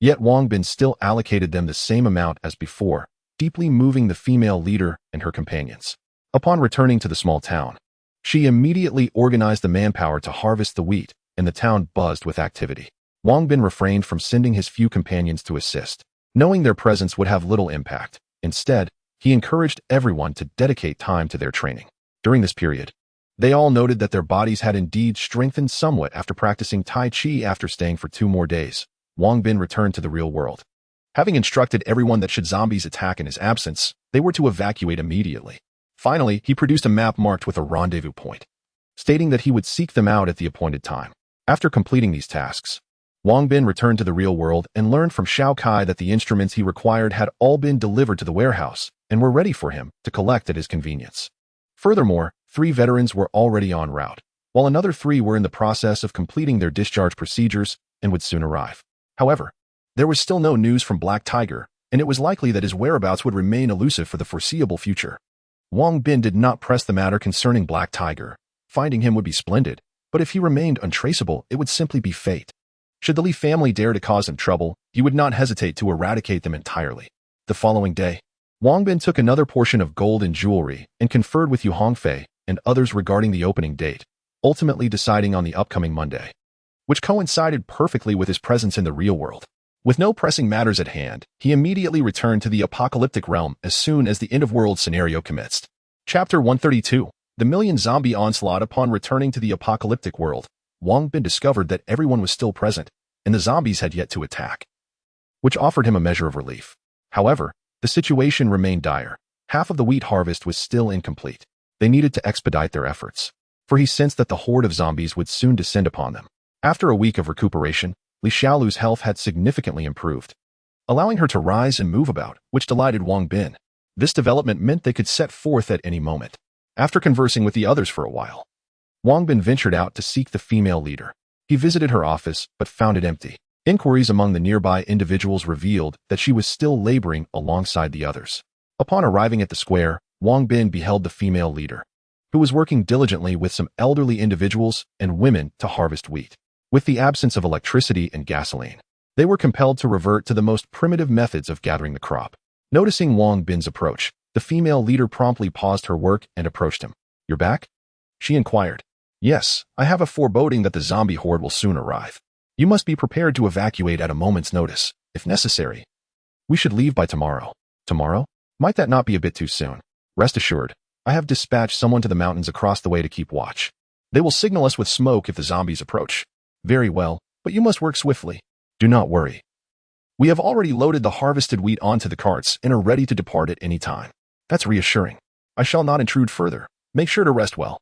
Yet Wang Bin still allocated them the same amount as before, deeply moving the female leader and her companions. Upon returning to the small town, she immediately organized the manpower to harvest the wheat, and the town buzzed with activity. Wang Bin refrained from sending his few companions to assist, knowing their presence would have little impact. Instead, he encouraged everyone to dedicate time to their training. During this period, they all noted that their bodies had indeed strengthened somewhat after practicing Tai Chi. After staying for 2 more days, Wang Bin returned to the real world. Having instructed everyone that should zombies attack in his absence, they were to evacuate immediately. Finally, he produced a map marked with a rendezvous point, stating that he would seek them out at the appointed time. After completing these tasks, Wang Bin returned to the real world and learned from Shao Kai that the instruments he required had all been delivered to the warehouse and were ready for him to collect at his convenience. Furthermore, 3 veterans were already en route, while another 3 were in the process of completing their discharge procedures and would soon arrive. However, there was still no news from Black Tiger, and it was likely that his whereabouts would remain elusive for the foreseeable future. Wang Bin did not press the matter concerning Black Tiger. Finding him would be splendid, but if he remained untraceable, it would simply be fate. Should the Li family dare to cause him trouble, he would not hesitate to eradicate them entirely. The following day, Wang Bin took another portion of gold and jewelry and conferred with Yu Hongfei and others regarding the opening date, ultimately deciding on the upcoming Monday, which coincided perfectly with his presence in the real world. With no pressing matters at hand, he immediately returned to the apocalyptic realm as soon as the end-of-world scenario commenced. Chapter 132. The Million Zombie Onslaught. Upon returning to the apocalyptic world, Wang Bin discovered that everyone was still present, and the zombies had yet to attack, which offered him a measure of relief. However, the situation remained dire. Half of the wheat harvest was still incomplete. They needed to expedite their efforts, for he sensed that the horde of zombies would soon descend upon them. After a week of recuperation, Li Xiaolu's health had significantly improved, allowing her to rise and move about, which delighted Wang Bin. This development meant they could set forth at any moment. After conversing with the others for a while, Wang Bin ventured out to seek the female leader. He visited her office, but found it empty. Inquiries among the nearby individuals revealed that she was still laboring alongside the others. Upon arriving at the square, Wang Bin beheld the female leader, who was working diligently with some elderly individuals and women to harvest wheat. With the absence of electricity and gasoline, they were compelled to revert to the most primitive methods of gathering the crop. Noticing Wang Bin's approach, the female leader promptly paused her work and approached him. "You're back?" she inquired. "Yes, I have a foreboding that the zombie horde will soon arrive. You must be prepared to evacuate at a moment's notice, if necessary. We should leave by tomorrow." "Tomorrow? Might that not be a bit too soon?" "Rest assured, I have dispatched someone to the mountains across the way to keep watch. They will signal us with smoke if the zombies approach." "Very well, but you must work swiftly." "Do not worry. We have already loaded the harvested wheat onto the carts and are ready to depart at any time." "That's reassuring. I shall not intrude further. Make sure to rest well."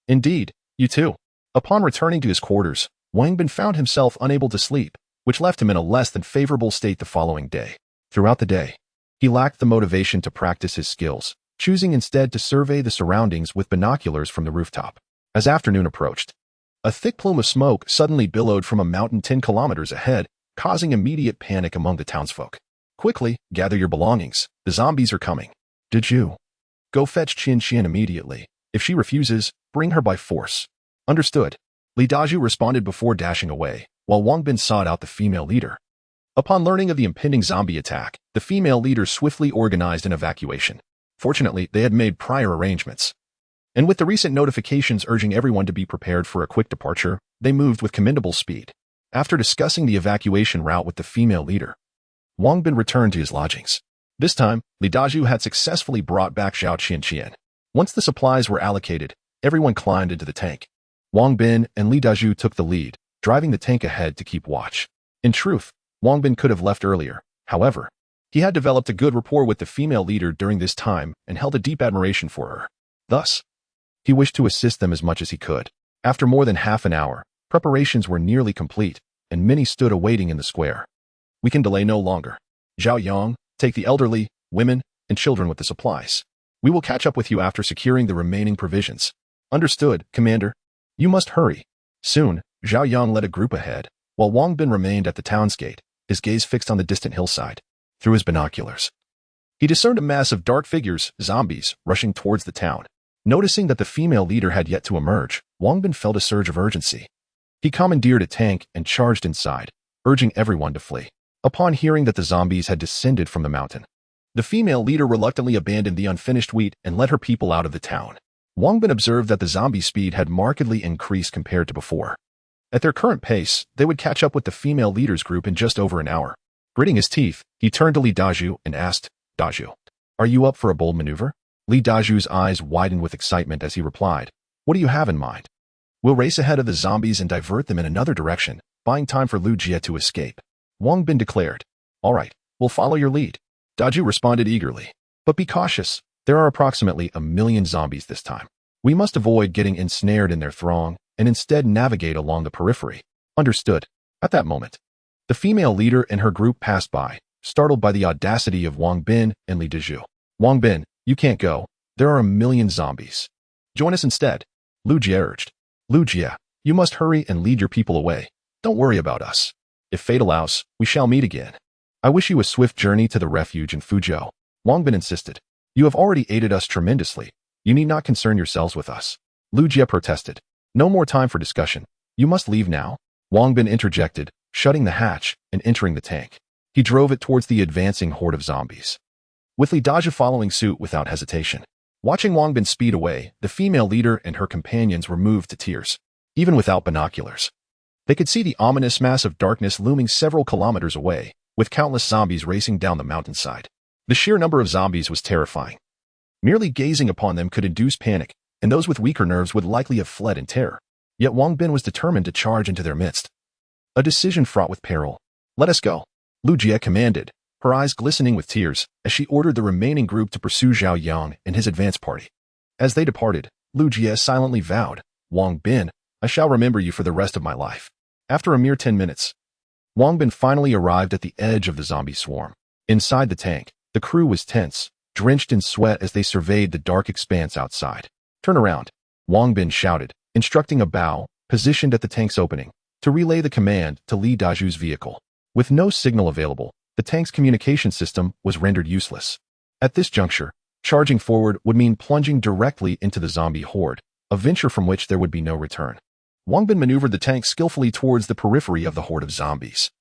"Indeed, you too." Upon returning to his quarters, Wang Bin found himself unable to sleep, which left him in a less than favorable state the following day. Throughout the day, he lacked the motivation to practice his skills, choosing instead to survey the surroundings with binoculars from the rooftop. As afternoon approached, a thick plume of smoke suddenly billowed from a mountain 10 kilometers ahead, causing immediate panic among the townsfolk. "Quickly, gather your belongings. The zombies are coming." "Did you?" "Go fetch Qian immediately. If she refuses, bring her by force." "Understood." Li Daju responded before dashing away, while Wang Bin sought out the female leader. Upon learning of the impending zombie attack, the female leader swiftly organized an evacuation. Fortunately, they had made prior arrangements. And with the recent notifications urging everyone to be prepared for a quick departure, they moved with commendable speed. After discussing the evacuation route with the female leader, Wang Bin returned to his lodgings. This time, Li Daju had successfully brought back Zhao Qian. Once the supplies were allocated, everyone climbed into the tank. Wang Bin and Li Daju took the lead, driving the tank ahead to keep watch. In truth, Wang Bin could have left earlier. However, he had developed a good rapport with the female leader during this time and held a deep admiration for her. Thus, he wished to assist them as much as he could. After more than half an hour, preparations were nearly complete, and many stood awaiting in the square. "We can delay no longer. Zhao Yang, take the elderly, women, and children with the supplies. We will catch up with you after securing the remaining provisions." "Understood, Commander." "You must hurry." Soon, Zhao Yang led a group ahead, while Wang Bin remained at the town's gate, his gaze fixed on the distant hillside. Through his binoculars, he discerned a mass of dark figures, zombies, rushing towards the town. Noticing that the female leader had yet to emerge, Wang Bin felt a surge of urgency. He commandeered a tank and charged inside, urging everyone to flee. Upon hearing that the zombies had descended from the mountain, the female leader reluctantly abandoned the unfinished wheat and led her people out of the town. Wang Bin observed that the zombie speed had markedly increased compared to before. At their current pace, they would catch up with the female leader's group in just over an hour. Gritting his teeth, he turned to Li Daju and asked, "Daju, are you up for a bold maneuver?" Li Daju's eyes widened with excitement as he replied, "What do you have in mind?" "We'll race ahead of the zombies and divert them in another direction, buying time for Lu Jie to escape," Wang Bin declared. "All right, we'll follow your lead." Daju responded eagerly. "But be cautious. There are approximately 1,000,000 zombies this time. We must avoid getting ensnared in their throng and instead navigate along the periphery." "Understood." At that moment, the female leader and her group passed by, startled by the audacity of Wang Bin and Li Daju. "Wang Bin, you can't go. There are 1,000,000 zombies. Join us instead," Lu Jie urged. "Lu Jie, you must hurry and lead your people away. Don't worry about us. If fate allows, we shall meet again. I wish you a swift journey to the refuge in Fuzhou," Wang Bin insisted. "You have already aided us tremendously. You need not concern yourselves with us." Lu Jie protested. "No more time for discussion. You must leave now," Wang Bin interjected, shutting the hatch and entering the tank. He drove it towards the advancing horde of zombies, with Li Daju following suit without hesitation. Watching Wang Bin speed away, the female leader and her companions were moved to tears. Even without binoculars, they could see the ominous mass of darkness looming several kilometers away, with countless zombies racing down the mountainside. The sheer number of zombies was terrifying. Merely gazing upon them could induce panic, and those with weaker nerves would likely have fled in terror. Yet Wang Bin was determined to charge into their midst. A decision fraught with peril. "Let us go," Lu Jie commanded, her eyes glistening with tears, as she ordered the remaining group to pursue Zhao Yang and his advance party. As they departed, Lu Jie silently vowed, "Wang Bin, I shall remember you for the rest of my life." After a mere 10 minutes, Wang Bin finally arrived at the edge of the zombie swarm. Inside the tank, the crew was tense, drenched in sweat as they surveyed the dark expanse outside. "Turn around," Wang Bin shouted, instructing a bow, positioned at the tank's opening, to relay the command to Li Daju's vehicle. With no signal available, the tank's communication system was rendered useless. At this juncture, Charging forward would mean plunging directly into the zombie horde, a venture from which there would be no return. Wang Bin maneuvered the tank skillfully towards the periphery of the horde of zombies,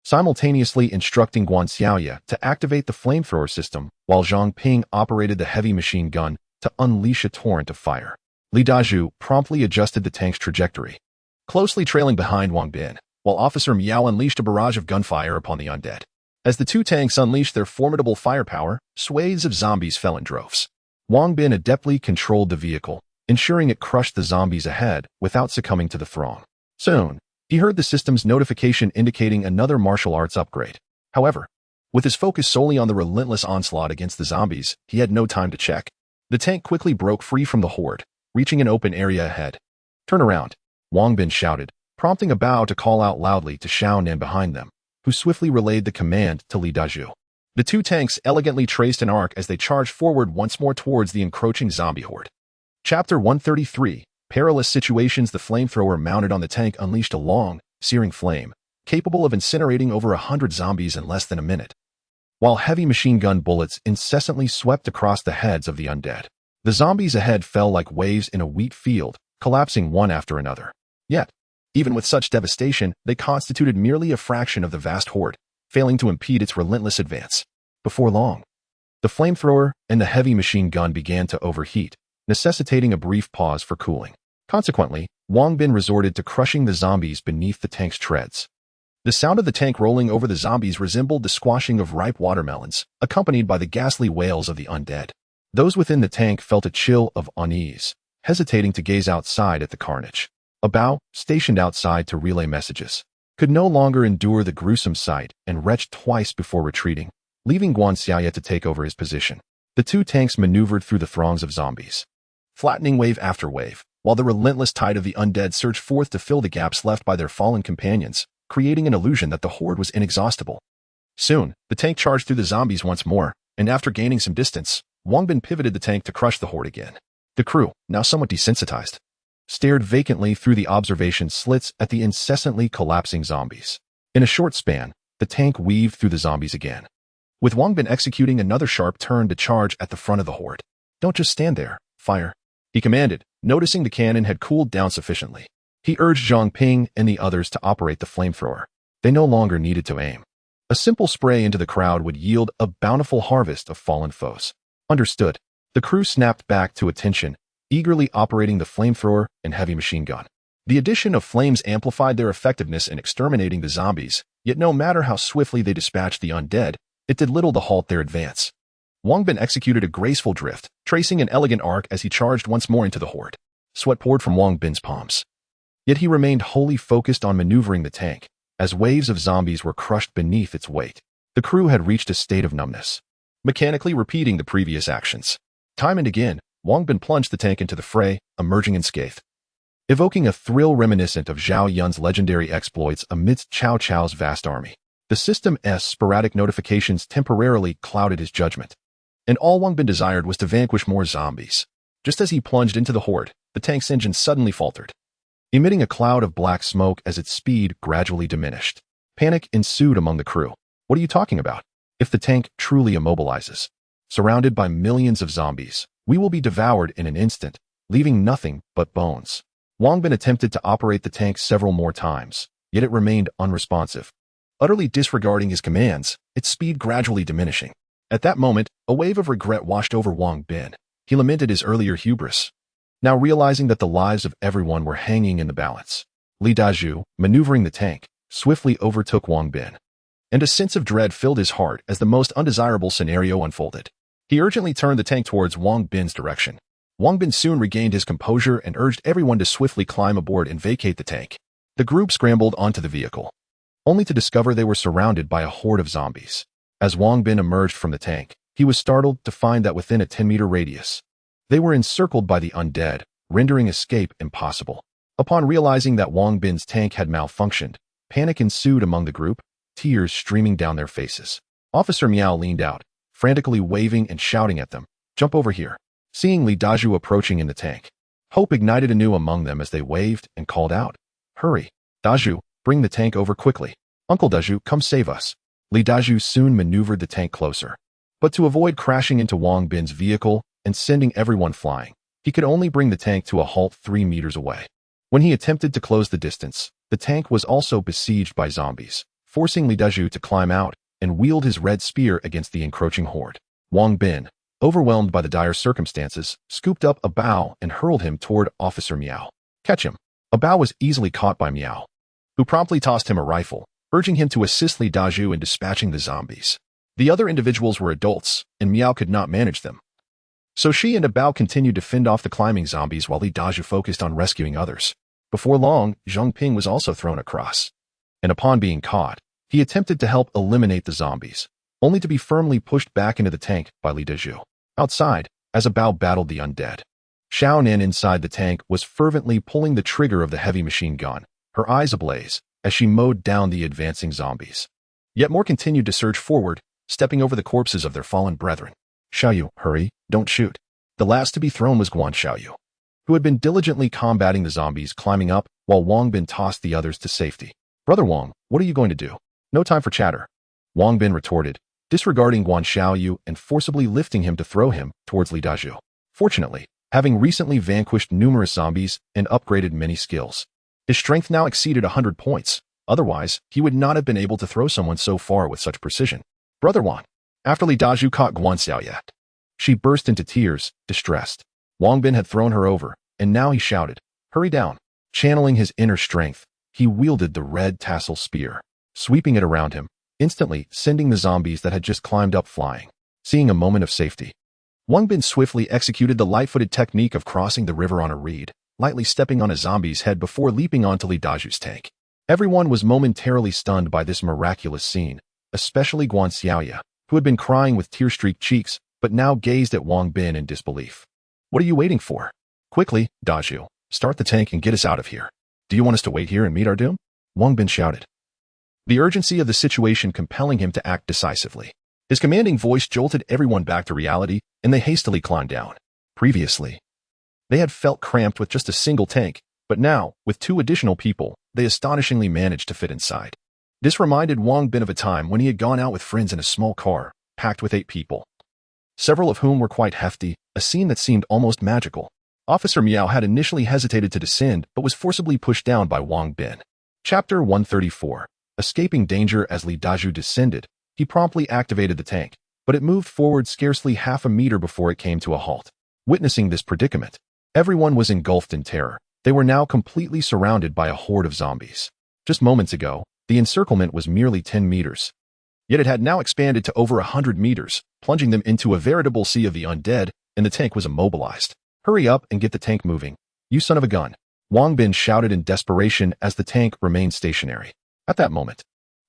simultaneously instructing Guan Xiaoya to activate the flamethrower system, while Zhang Ping operated the heavy machine gun to unleash a torrent of fire. Li Dazhu promptly adjusted the tank's trajectory, closely trailing behind Wang Bin, while Officer Miao unleashed a barrage of gunfire upon the undead. As the two tanks unleashed their formidable firepower, swathes of zombies fell in droves. Wang Bin adeptly controlled the vehicle, ensuring it crushed the zombies ahead without succumbing to the throng. Soon, he heard the system's notification indicating another martial arts upgrade. However, with his focus solely on the relentless onslaught against the zombies, he had no time to check. The tank quickly broke free from the horde, reaching an open area ahead. "Turn around," Wang Bin shouted, prompting a Bao to call out loudly to Zhao Nan behind them, who swiftly relayed the command to Li Dazhu. The two tanks elegantly traced an arc as they charged forward once more towards the encroaching zombie horde. Chapter 133, Perilous Situations. The flamethrower mounted on the tank unleashed a long, searing flame, capable of incinerating over 100 zombies in less than a minute, while heavy machine gun bullets incessantly swept across the heads of the undead. The zombies ahead fell like waves in a wheat field, collapsing one after another. Yet, even with such devastation, they constituted merely a fraction of the vast horde, failing to impede its relentless advance. Before long, the flamethrower and the heavy machine gun began to overheat, necessitating a brief pause for cooling. Consequently, Wang Bin resorted to crushing the zombies beneath the tank's treads. The sound of the tank rolling over the zombies resembled the squashing of ripe watermelons, accompanied by the ghastly wails of the undead. Those within the tank felt a chill of unease, hesitating to gaze outside at the carnage. A Bao, stationed outside to relay messages, could no longer endure the gruesome sight and retched twice before retreating, leaving Guan Xiaoya to take over his position. The two tanks maneuvered through the throngs of zombies, flattening wave after wave, while the relentless tide of the undead surged forth to fill the gaps left by their fallen companions, creating an illusion that the horde was inexhaustible. Soon, the tank charged through the zombies once more, and after gaining some distance, Wang Bin pivoted the tank to crush the horde again. The crew, now somewhat desensitized, stared vacantly through the observation slits at the incessantly collapsing zombies. In a short span, the tank weaved through the zombies again, with Wang Bin executing another sharp turn to charge at the front of the horde. "Don't just stand there, fire," he commanded, noticing the cannon had cooled down sufficiently. He urged Zhang Ping and the others to operate the flamethrower. They no longer needed to aim. A simple spray into the crowd would yield a bountiful harvest of fallen foes. Understood. The crew snapped back to attention, eagerly operating the flamethrower and heavy machine gun. The addition of flames amplified their effectiveness in exterminating the zombies, yet no matter how swiftly they dispatched the undead, it did little to halt their advance. Wang Bin executed a graceful drift, tracing an elegant arc as he charged once more into the horde. Sweat poured from Wang Bin's palms. Yet he remained wholly focused on maneuvering the tank, as waves of zombies were crushed beneath its weight. The crew had reached a state of numbness, mechanically repeating the previous actions. Time and again, Wang Bin plunged the tank into the fray, emerging unscathed, evoking a thrill reminiscent of Zhao Yun's legendary exploits amidst Cao Cao's vast army. The system's sporadic notifications temporarily clouded his judgment, and all Wang Bin desired was to vanquish more zombies. Just as he plunged into the horde, the tank's engine suddenly faltered, emitting a cloud of black smoke as its speed gradually diminished. Panic ensued among the crew. "What are you talking about? If the tank truly immobilizes, surrounded by millions of zombies, we will be devoured in an instant, leaving nothing but bones." Wang Bin attempted to operate the tank several more times, yet it remained unresponsive. Utterly disregarding his commands, its speed gradually diminishing. At that moment, a wave of regret washed over Wang Bin. He lamented his earlier hubris, now realizing that the lives of everyone were hanging in the balance. Li Dazhu, maneuvering the tank, swiftly overtook Wang Bin, and a sense of dread filled his heart as the most undesirable scenario unfolded. He urgently turned the tank towards Wang Bin's direction. Wang Bin soon regained his composure and urged everyone to swiftly climb aboard and vacate the tank. The group scrambled onto the vehicle, only to discover they were surrounded by a horde of zombies. As Wang Bin emerged from the tank, he was startled to find that within a 10-meter radius, they were encircled by the undead, rendering escape impossible. Upon realizing that Wang Bin's tank had malfunctioned, panic ensued among the group, tears streaming down their faces. Officer Miao leaned out, frantically waving and shouting at them, "Jump over here." Seeing Li Dazhu approaching in the tank, hope ignited anew among them as they waved and called out, "Hurry, Dazhu, bring the tank over quickly. Uncle Dazhu, come save us." Li Dazhu soon maneuvered the tank closer, But to avoid crashing into Wang Bin's vehicle and sending everyone flying, he could only bring the tank to a halt 3 meters away. When he attempted to close the distance, the tank was also besieged by zombies, forcing Li Dazhu to climb out and wield his red spear against the encroaching horde. Wang Bin, overwhelmed by the dire circumstances, scooped up a Bao and hurled him toward Officer Miao. Catch him. A Bao was easily caught by Miao, who promptly tossed him a rifle, urging him to assist Li Dazhu in dispatching the zombies. The other individuals were adults, and Miao could not manage them. So she and a Bao continued to fend off the climbing zombies while Li Dazhu focused on rescuing others. Before long, Zhang Ping was also thrown across, and upon being caught, he attempted to help eliminate the zombies, only to be firmly pushed back into the tank by Li Dazhu. Outside, as a Bao battled the undead, Xiao Nin inside the tank was fervently pulling the trigger of the heavy machine gun, her eyes ablaze, as she mowed down the advancing zombies. Yet more continued to surge forward, stepping over the corpses of their fallen brethren. Xiaoyu, hurry, don't shoot. The last to be thrown was Guan Xiaoyu, who had been diligently combating the zombies climbing up while Wang Bin tossed the others to safety. Brother Wang, what are you going to do? No time for chatter. Wang Bin retorted, disregarding Guan Xiaoyu and forcibly lifting him to throw him towards Li Dazhu. Fortunately, having recently vanquished numerous zombies and upgraded many skills, his strength now exceeded 100 points. Otherwise, he would not have been able to throw someone so far with such precision. Brother Wang. After Li Dazhu caught Guan Xiaoyu, she burst into tears, distressed. Wang Bin had thrown her over, and now he shouted, hurry down. Channeling his inner strength, he wielded the red tassel spear, sweeping it around him, instantly sending the zombies that had just climbed up flying. Seeing a moment of safety, Wang Bin swiftly executed the light-footed technique of crossing the river on a reed, lightly stepping on a zombie's head before leaping onto Li Dazhu's tank. Everyone was momentarily stunned by this miraculous scene, especially Guan Xiaoyu, who had been crying with tear-streaked cheeks, but now gazed at Wang Bin in disbelief. What are you waiting for? Quickly, Dazhu, start the tank and get us out of here. Do you want us to wait here and meet our doom? Wang Bin shouted, the urgency of the situation compelling him to act decisively. His commanding voice jolted everyone back to reality, and they hastily climbed down. Previously, they had felt cramped with just a single tank, but now, with 2 additional people, they astonishingly managed to fit inside. This reminded Wang Bin of a time when he had gone out with friends in a small car, packed with 8 people, several of whom were quite hefty, a scene that seemed almost magical. Officer Miao had initially hesitated to descend, but was forcibly pushed down by Wang Bin. Chapter 134. Escaping danger. As Li Dazhu descended, he promptly activated the tank, but it moved forward scarcely half a meter before it came to a halt. Witnessing this predicament, everyone was engulfed in terror. They were now completely surrounded by a horde of zombies. Just moments ago, the encirclement was merely 10 meters. Yet it had now expanded to over 100 meters, plunging them into a veritable sea of the undead, and the tank was immobilized. Hurry up and get the tank moving, you son of a gun. Wang Bin shouted in desperation as the tank remained stationary. At that moment,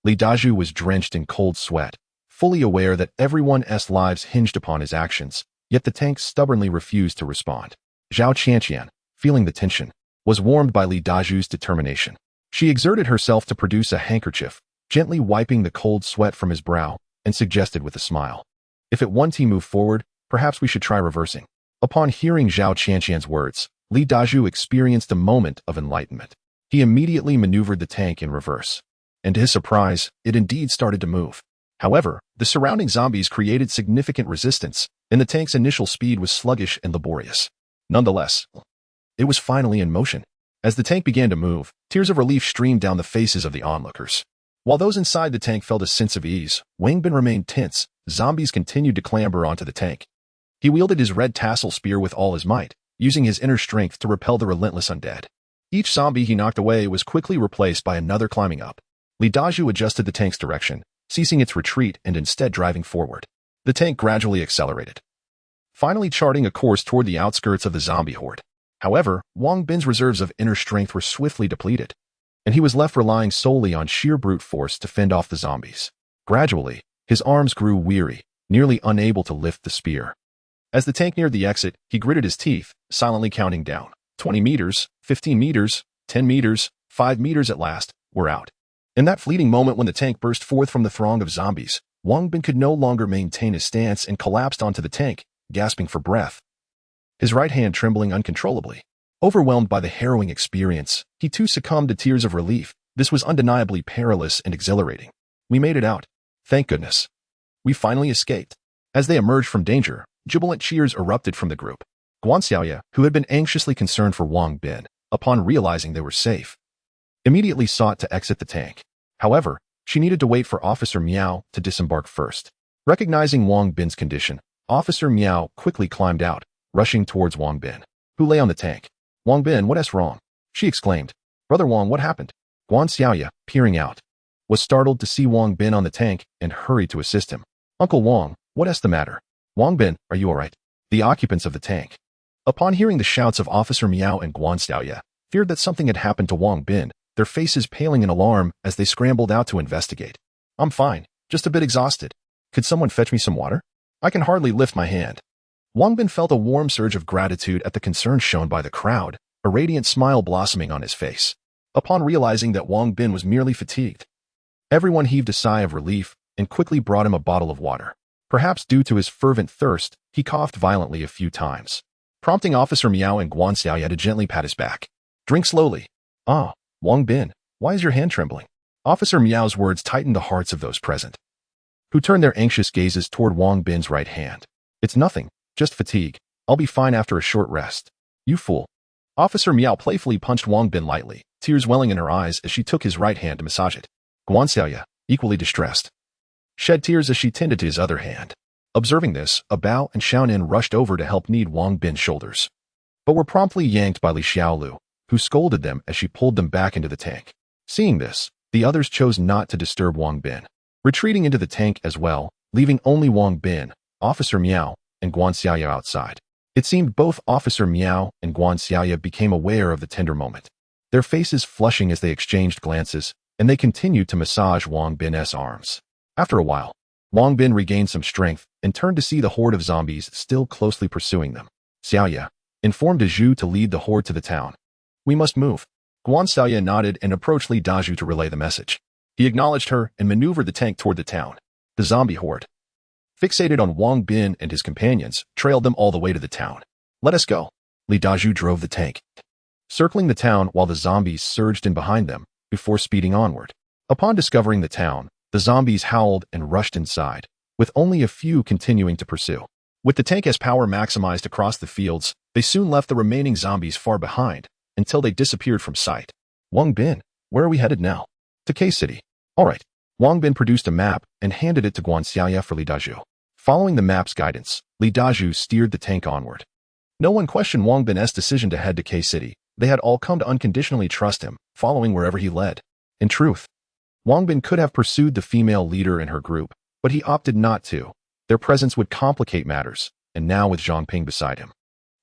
Li Dazhu was drenched in cold sweat, fully aware that everyone's lives hinged upon his actions, yet the tank stubbornly refused to respond. Zhao Qian, feeling the tension, was warmed by Li Dazhu's determination. She exerted herself to produce a handkerchief, gently wiping the cold sweat from his brow, and suggested with a smile, if it won't move forward, perhaps we should try reversing. Upon hearing Zhao Qian's words, Li Dazhu experienced a moment of enlightenment. He immediately maneuvered the tank in reverse, and to his surprise, it indeed started to move. However, the surrounding zombies created significant resistance, and the tank's initial speed was sluggish and laborious. Nonetheless, it was finally in motion. As the tank began to move, tears of relief streamed down the faces of the onlookers. While those inside the tank felt a sense of ease, Wang Bin remained tense. Zombies continued to clamber onto the tank. He wielded his red tassel spear with all his might, using his inner strength to repel the relentless undead. Each zombie he knocked away was quickly replaced by another climbing up. Li Dazhu adjusted the tank's direction, ceasing its retreat and instead driving forward. The tank gradually accelerated, finally charting a course toward the outskirts of the zombie horde. However, Wang Bin's reserves of inner strength were swiftly depleted, and he was left relying solely on sheer brute force to fend off the zombies. Gradually, his arms grew weary, nearly unable to lift the spear. As the tank neared the exit, he gritted his teeth, silently counting down. 20 meters, 15 meters, 10 meters, 5 meters at last, we're out. In that fleeting moment when the tank burst forth from the throng of zombies, Wang Bin could no longer maintain his stance and collapsed onto the tank, gasping for breath, his right hand trembling uncontrollably. Overwhelmed by the harrowing experience, he too succumbed to tears of relief. This was undeniably perilous and exhilarating. We made it out. Thank goodness. We finally escaped. As they emerged from danger, jubilant cheers erupted from the group. Guanxiaoya, who had been anxiously concerned for Wang Bin, upon realizing they were safe, immediately sought to exit the tank. However, she needed to wait for Officer Miao to disembark first. Recognizing Wang Bin's condition, Officer Miao quickly climbed out, rushing towards Wang Bin, who lay on the tank. "Wang Bin, what's wrong?" she exclaimed. "Brother Wang, what happened?" Guanxiaoya, peering out, was startled to see Wang Bin on the tank and hurried to assist him. "Uncle Wang, what's the matter?" "Wang Bin, are you all right?" The occupants of the tank, upon hearing the shouts of Officer Miao and Guanxiaoya, feared that something had happened to Wang Bin, their faces paling in alarm as they scrambled out to investigate. "I'm fine, just a bit exhausted. Could someone fetch me some water? I can hardly lift my hand." Wang Bin felt a warm surge of gratitude at the concern shown by the crowd, a radiant smile blossoming on his face. Upon realizing that Wang Bin was merely fatigued, everyone heaved a sigh of relief and quickly brought him a bottle of water. Perhaps due to his fervent thirst, he coughed violently a few times, prompting Officer Miao and Guanxiaoya to gently pat his back. "Drink slowly." "Ah, Wang Bin, why is your hand trembling?" Officer Miao's words tightened the hearts of those present, who turned their anxious gazes toward Wang Bin's right hand. "It's nothing, just fatigue. I'll be fine after a short rest." "You fool." Officer Miao playfully punched Wang Bin lightly, tears welling in her eyes as she took his right hand to massage it. Guanxiaoya, equally distressed, shed tears as she tended to his other hand. Observing this, a Bao and Xiaonin rushed over to help knead Wang Bin's shoulders, but were promptly yanked by Li Xiaolu, who scolded them as she pulled them back into the tank. Seeing this, the others chose not to disturb Wang Bin, retreating into the tank as well, leaving only Wang Bin, Officer Miao, and Guanxiaoya outside. It seemed both Officer Miao and Guanxiaoya became aware of the tender moment, their faces flushing as they exchanged glances, and they continued to massage Wang Bin's arms. After a while, Wang Bin regained some strength and turned to see the horde of zombies still closely pursuing them. Xiaoya informed Zhao to lead the horde to the town. "We must move." Guanxiaoya nodded and approached Li Dazhu to relay the message. He acknowledged her and maneuvered the tank toward the town. The zombie horde, fixated on Wang Bin and his companions, trailed them all the way to the town. "Let us go." Li Dazhu drove the tank, circling the town while the zombies surged in behind them before speeding onward. Upon discovering the town, the zombies howled and rushed inside, with only a few continuing to pursue. With the tank's power maximized across the fields, they soon left the remaining zombies far behind, until they disappeared from sight. "Wang Bin, where are we headed now?" "To K City." "All right." Wang Bin produced a map and handed it to Guanxiaoya for Li Dazhu. Following the map's guidance, Li Dazhu steered the tank onward. No one questioned Wang Bin's decision to head to K City. They had all come to unconditionally trust him, following wherever he led. In truth, Wang Bin could have pursued the female leader in her group, but he opted not to. Their presence would complicate matters, and now with Zhangping beside him,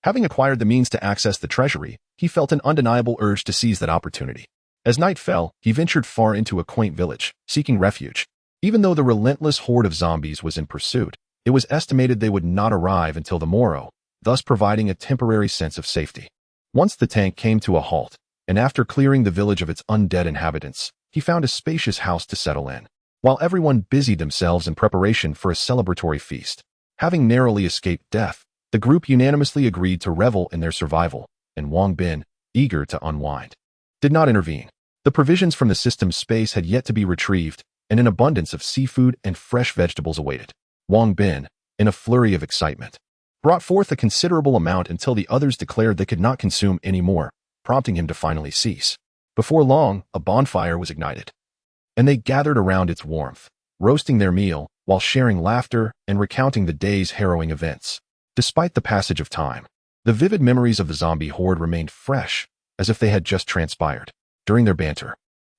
having acquired the means to access the treasury, he felt an undeniable urge to seize that opportunity. As night fell, he ventured far into a quaint village, seeking refuge. Even though the relentless horde of zombies was in pursuit, it was estimated they would not arrive until the morrow, thus providing a temporary sense of safety. Once the tank came to a halt, and after clearing the village of its undead inhabitants, he found a spacious house to settle in, while everyone busied themselves in preparation for a celebratory feast. Having narrowly escaped death, the group unanimously agreed to revel in their survival, and Wang Bin, eager to unwind, did not intervene. The provisions from the system's space had yet to be retrieved, and an abundance of seafood and fresh vegetables awaited. Wang Bin, in a flurry of excitement, brought forth a considerable amount until the others declared they could not consume any more, prompting him to finally cease. Before long, a bonfire was ignited, and they gathered around its warmth, roasting their meal while sharing laughter and recounting the day's harrowing events. Despite the passage of time, the vivid memories of the zombie horde remained fresh, as if they had just transpired. During their banter,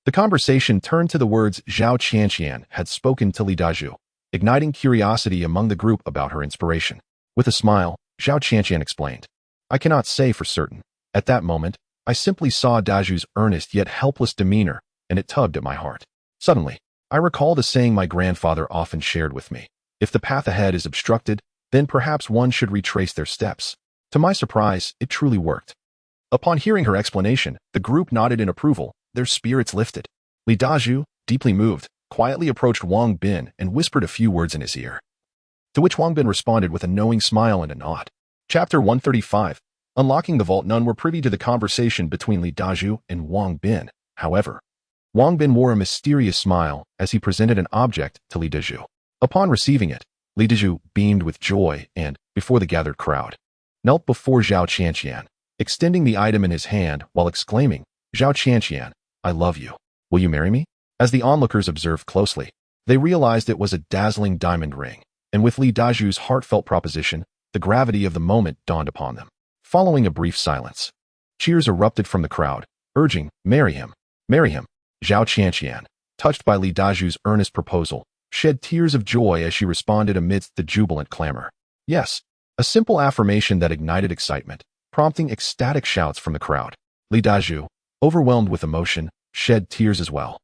the conversation turned to the words Zhao Qian had spoken to Li Dazhu, igniting curiosity among the group about her inspiration. With a smile, Zhao Qian explained, "I cannot say for certain. At that moment, I simply saw Dazhu's earnest yet helpless demeanor, and it tugged at my heart. Suddenly, I recalled a saying my grandfather often shared with me. If the path ahead is obstructed, then perhaps one should retrace their steps." To my surprise, it truly worked. Upon hearing her explanation, the group nodded in approval, their spirits lifted. Li Dazhu, deeply moved, quietly approached Wang Bin and whispered a few words in his ear, to which Wang Bin responded with a knowing smile and a nod. Chapter 135. Unlocking the vault. None were privy to the conversation between Li Dazhu and Wang Bin. However, Wang Bin wore a mysterious smile as he presented an object to Li Dazhu. Upon receiving it, Li Dezhu beamed with joy and, before the gathered crowd, knelt before Zhao Qian, extending the item in his hand while exclaiming, "Zhao Qian, I love you. Will you marry me?" As the onlookers observed closely, they realized it was a dazzling diamond ring, and with Li Dezhu's heartfelt proposition, the gravity of the moment dawned upon them. Following a brief silence, cheers erupted from the crowd, urging, "Marry him, marry him." Zhao Qian, touched by Li Dezhu's earnest proposal, shed tears of joy as she responded amidst the jubilant clamor. Yes, a simple affirmation that ignited excitement, prompting ecstatic shouts from the crowd. Li Dezhu, overwhelmed with emotion, shed tears as well,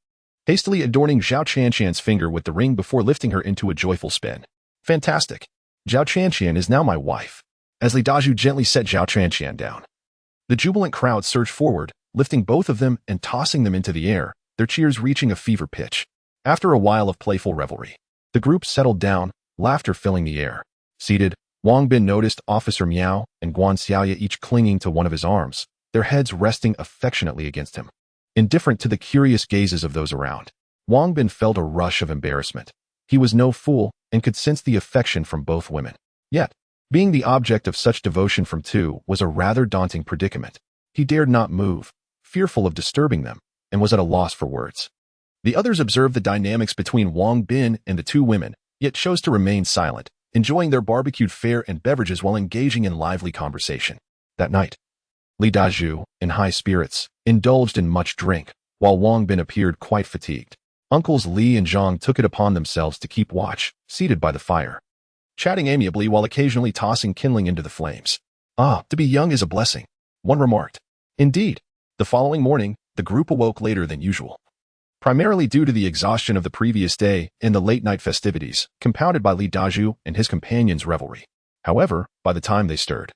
hastily adorning Zhao Qian's finger with the ring before lifting her into a joyful spin. "Fantastic! Zhao Qian is now my wife." As Li Dezhu gently set Zhao Qian down, the jubilant crowd surged forward, lifting both of them and tossing them into the air, their cheers reaching a fever pitch. After a while of playful revelry, the group settled down, laughter filling the air. Seated, Wang Bin noticed Officer Miao and Guan Xiaoya each clinging to one of his arms, their heads resting affectionately against him. Indifferent to the curious gazes of those around, Wang Bin felt a rush of embarrassment. He was no fool and could sense the affection from both women. Yet, being the object of such devotion from two was a rather daunting predicament. He dared not move, fearful of disturbing them, and was at a loss for words. The others observed the dynamics between Wang Bin and the two women, yet chose to remain silent, enjoying their barbecued fare and beverages while engaging in lively conversation. That night, Li Dezhu, in high spirits, indulged in much drink, while Wang Bin appeared quite fatigued. Uncles Li and Zhang took it upon themselves to keep watch, seated by the fire, chatting amiably while occasionally tossing kindling into the flames. "Ah, to be young is a blessing," one remarked. Indeed, the following morning, the group awoke later than usual, primarily due to the exhaustion of the previous day and the late-night festivities, compounded by Li Dezhu and his companions' revelry. However, by the time they stirred,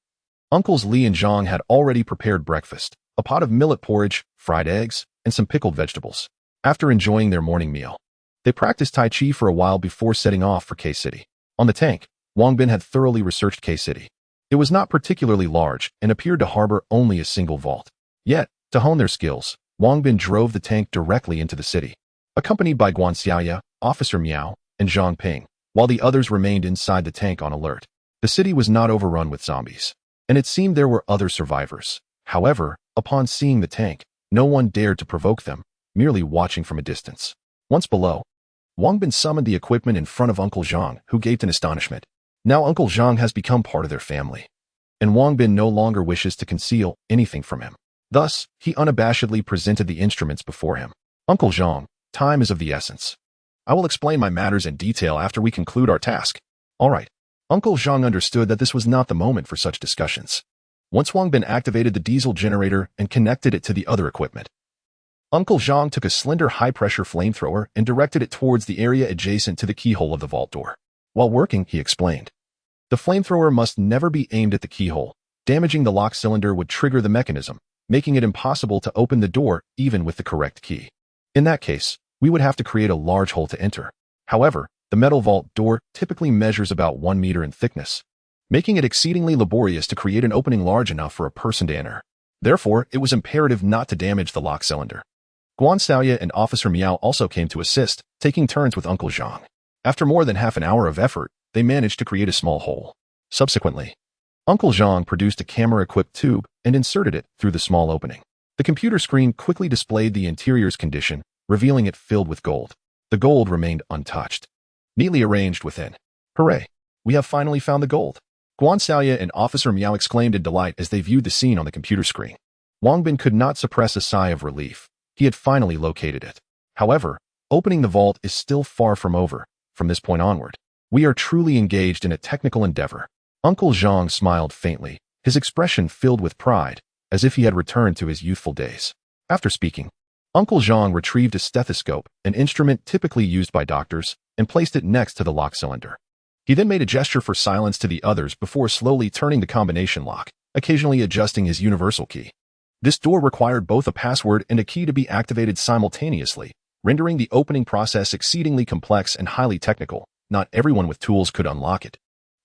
Uncles Li and Zhang had already prepared breakfast, a pot of millet porridge, fried eggs, and some pickled vegetables. After enjoying their morning meal, they practiced Tai Chi for a while before setting off for K-City. On the tank, Wang Bin had thoroughly researched K-City. It was not particularly large and appeared to harbor only a single vault. Yet, to hone their skills, Wang Bin drove the tank directly into the city, accompanied by Guan Xiaoya, Officer Miao, and Zhang Ping, while the others remained inside the tank on alert. The city was not overrun with zombies, and it seemed there were other survivors. However, upon seeing the tank, no one dared to provoke them, merely watching from a distance. Once below, Wang Bin summoned the equipment in front of Uncle Zhang, who gaped in astonishment. Now Uncle Zhang has become part of their family, and Wang Bin no longer wishes to conceal anything from him. Thus, he unabashedly presented the instruments before him. "Uncle Zhang, time is of the essence. I will explain my matters in detail after we conclude our task." "All right." Uncle Zhang understood that this was not the moment for such discussions. Once Wang Bin activated the diesel generator and connected it to the other equipment, Uncle Zhang took a slender high-pressure flamethrower and directed it towards the area adjacent to the keyhole of the vault door. While working, he explained, the flamethrower must never be aimed at the keyhole. Damaging the lock cylinder would trigger the mechanism, making it impossible to open the door even with the correct key. In that case, we would have to create a large hole to enter. However, the metal vault door typically measures about 1 meter in thickness, making it exceedingly laborious to create an opening large enough for a person to enter. Therefore, it was imperative not to damage the lock cylinder. Guan Xiaoya and Officer Miao also came to assist, taking turns with Uncle Zhang. After more than half an hour of effort, they managed to create a small hole. Subsequently, Uncle Zhang produced a camera-equipped tube and inserted it through the small opening. The computer screen quickly displayed the interior's condition, revealing it filled with gold. The gold remained untouched, neatly arranged within. "Hooray! We have finally found the gold!" Guan Xiaoya and Officer Miao exclaimed in delight as they viewed the scene on the computer screen. Wang Bin could not suppress a sigh of relief. He had finally located it. However, opening the vault is still far from over. From this point onward, we are truly engaged in a technical endeavor. Uncle Zhang smiled faintly, his expression filled with pride, as if he had returned to his youthful days. After speaking, Uncle Zhang retrieved a stethoscope, an instrument typically used by doctors, and placed it next to the lock cylinder. He then made a gesture for silence to the others before slowly turning the combination lock, occasionally adjusting his universal key. This door required both a password and a key to be activated simultaneously, rendering the opening process exceedingly complex and highly technical. Not everyone with tools could unlock it.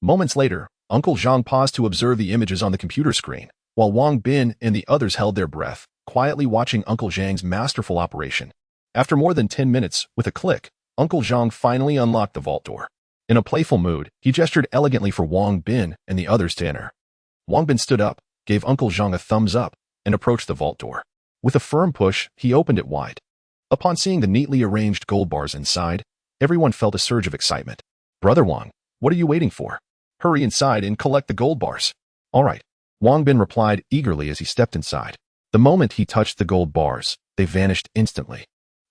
Moments later, Uncle Zhang paused to observe the images on the computer screen, while Wang Bin and the others held their breath, quietly watching Uncle Zhang's masterful operation. After more than 10 minutes, with a click, Uncle Zhang finally unlocked the vault door. In a playful mood, he gestured elegantly for Wang Bin and the others to enter. Wang Bin stood up, gave Uncle Zhang a thumbs up, and approached the vault door. With a firm push, he opened it wide. Upon seeing the neatly arranged gold bars inside, everyone felt a surge of excitement. "Brother Wang, what are you waiting for? Hurry inside and collect the gold bars." "All right," Wang Bin replied eagerly as he stepped inside. The moment he touched the gold bars, they vanished instantly,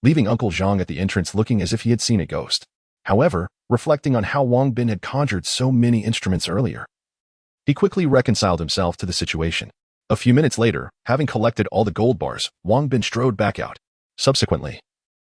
leaving Uncle Zhang at the entrance looking as if he had seen a ghost. However, reflecting on how Wang Bin had conjured so many instruments earlier, he quickly reconciled himself to the situation. A few minutes later, having collected all the gold bars, Wang Bin strode back out. Subsequently,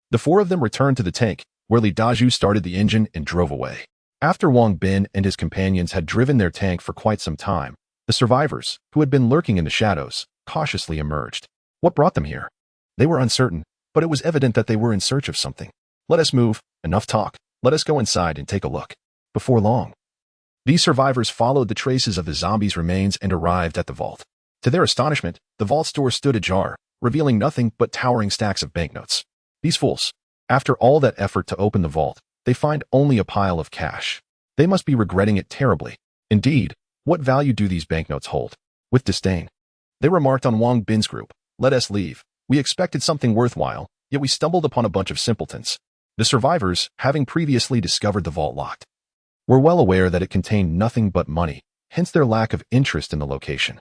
the four of them returned to the tank, where Li Dazhu started the engine and drove away. After Wang Bin and his companions had driven their tank for quite some time, the survivors, who had been lurking in the shadows, cautiously emerged. What brought them here? They were uncertain, but it was evident that they were in search of something. "Let us move, enough talk, let us go inside and take a look." Before long, these survivors followed the traces of the zombies' remains and arrived at the vault. To their astonishment, the vault's door stood ajar, revealing nothing but towering stacks of banknotes. These fools. After all that effort to open the vault, they find only a pile of cash. They must be regretting it terribly. Indeed, what value do these banknotes hold? With disdain, they remarked on Wang Bin's group. "Let us leave. We expected something worthwhile, yet we stumbled upon a bunch of simpletons." The survivors, having previously discovered the vault locked, were well aware that it contained nothing but money, hence their lack of interest in the location.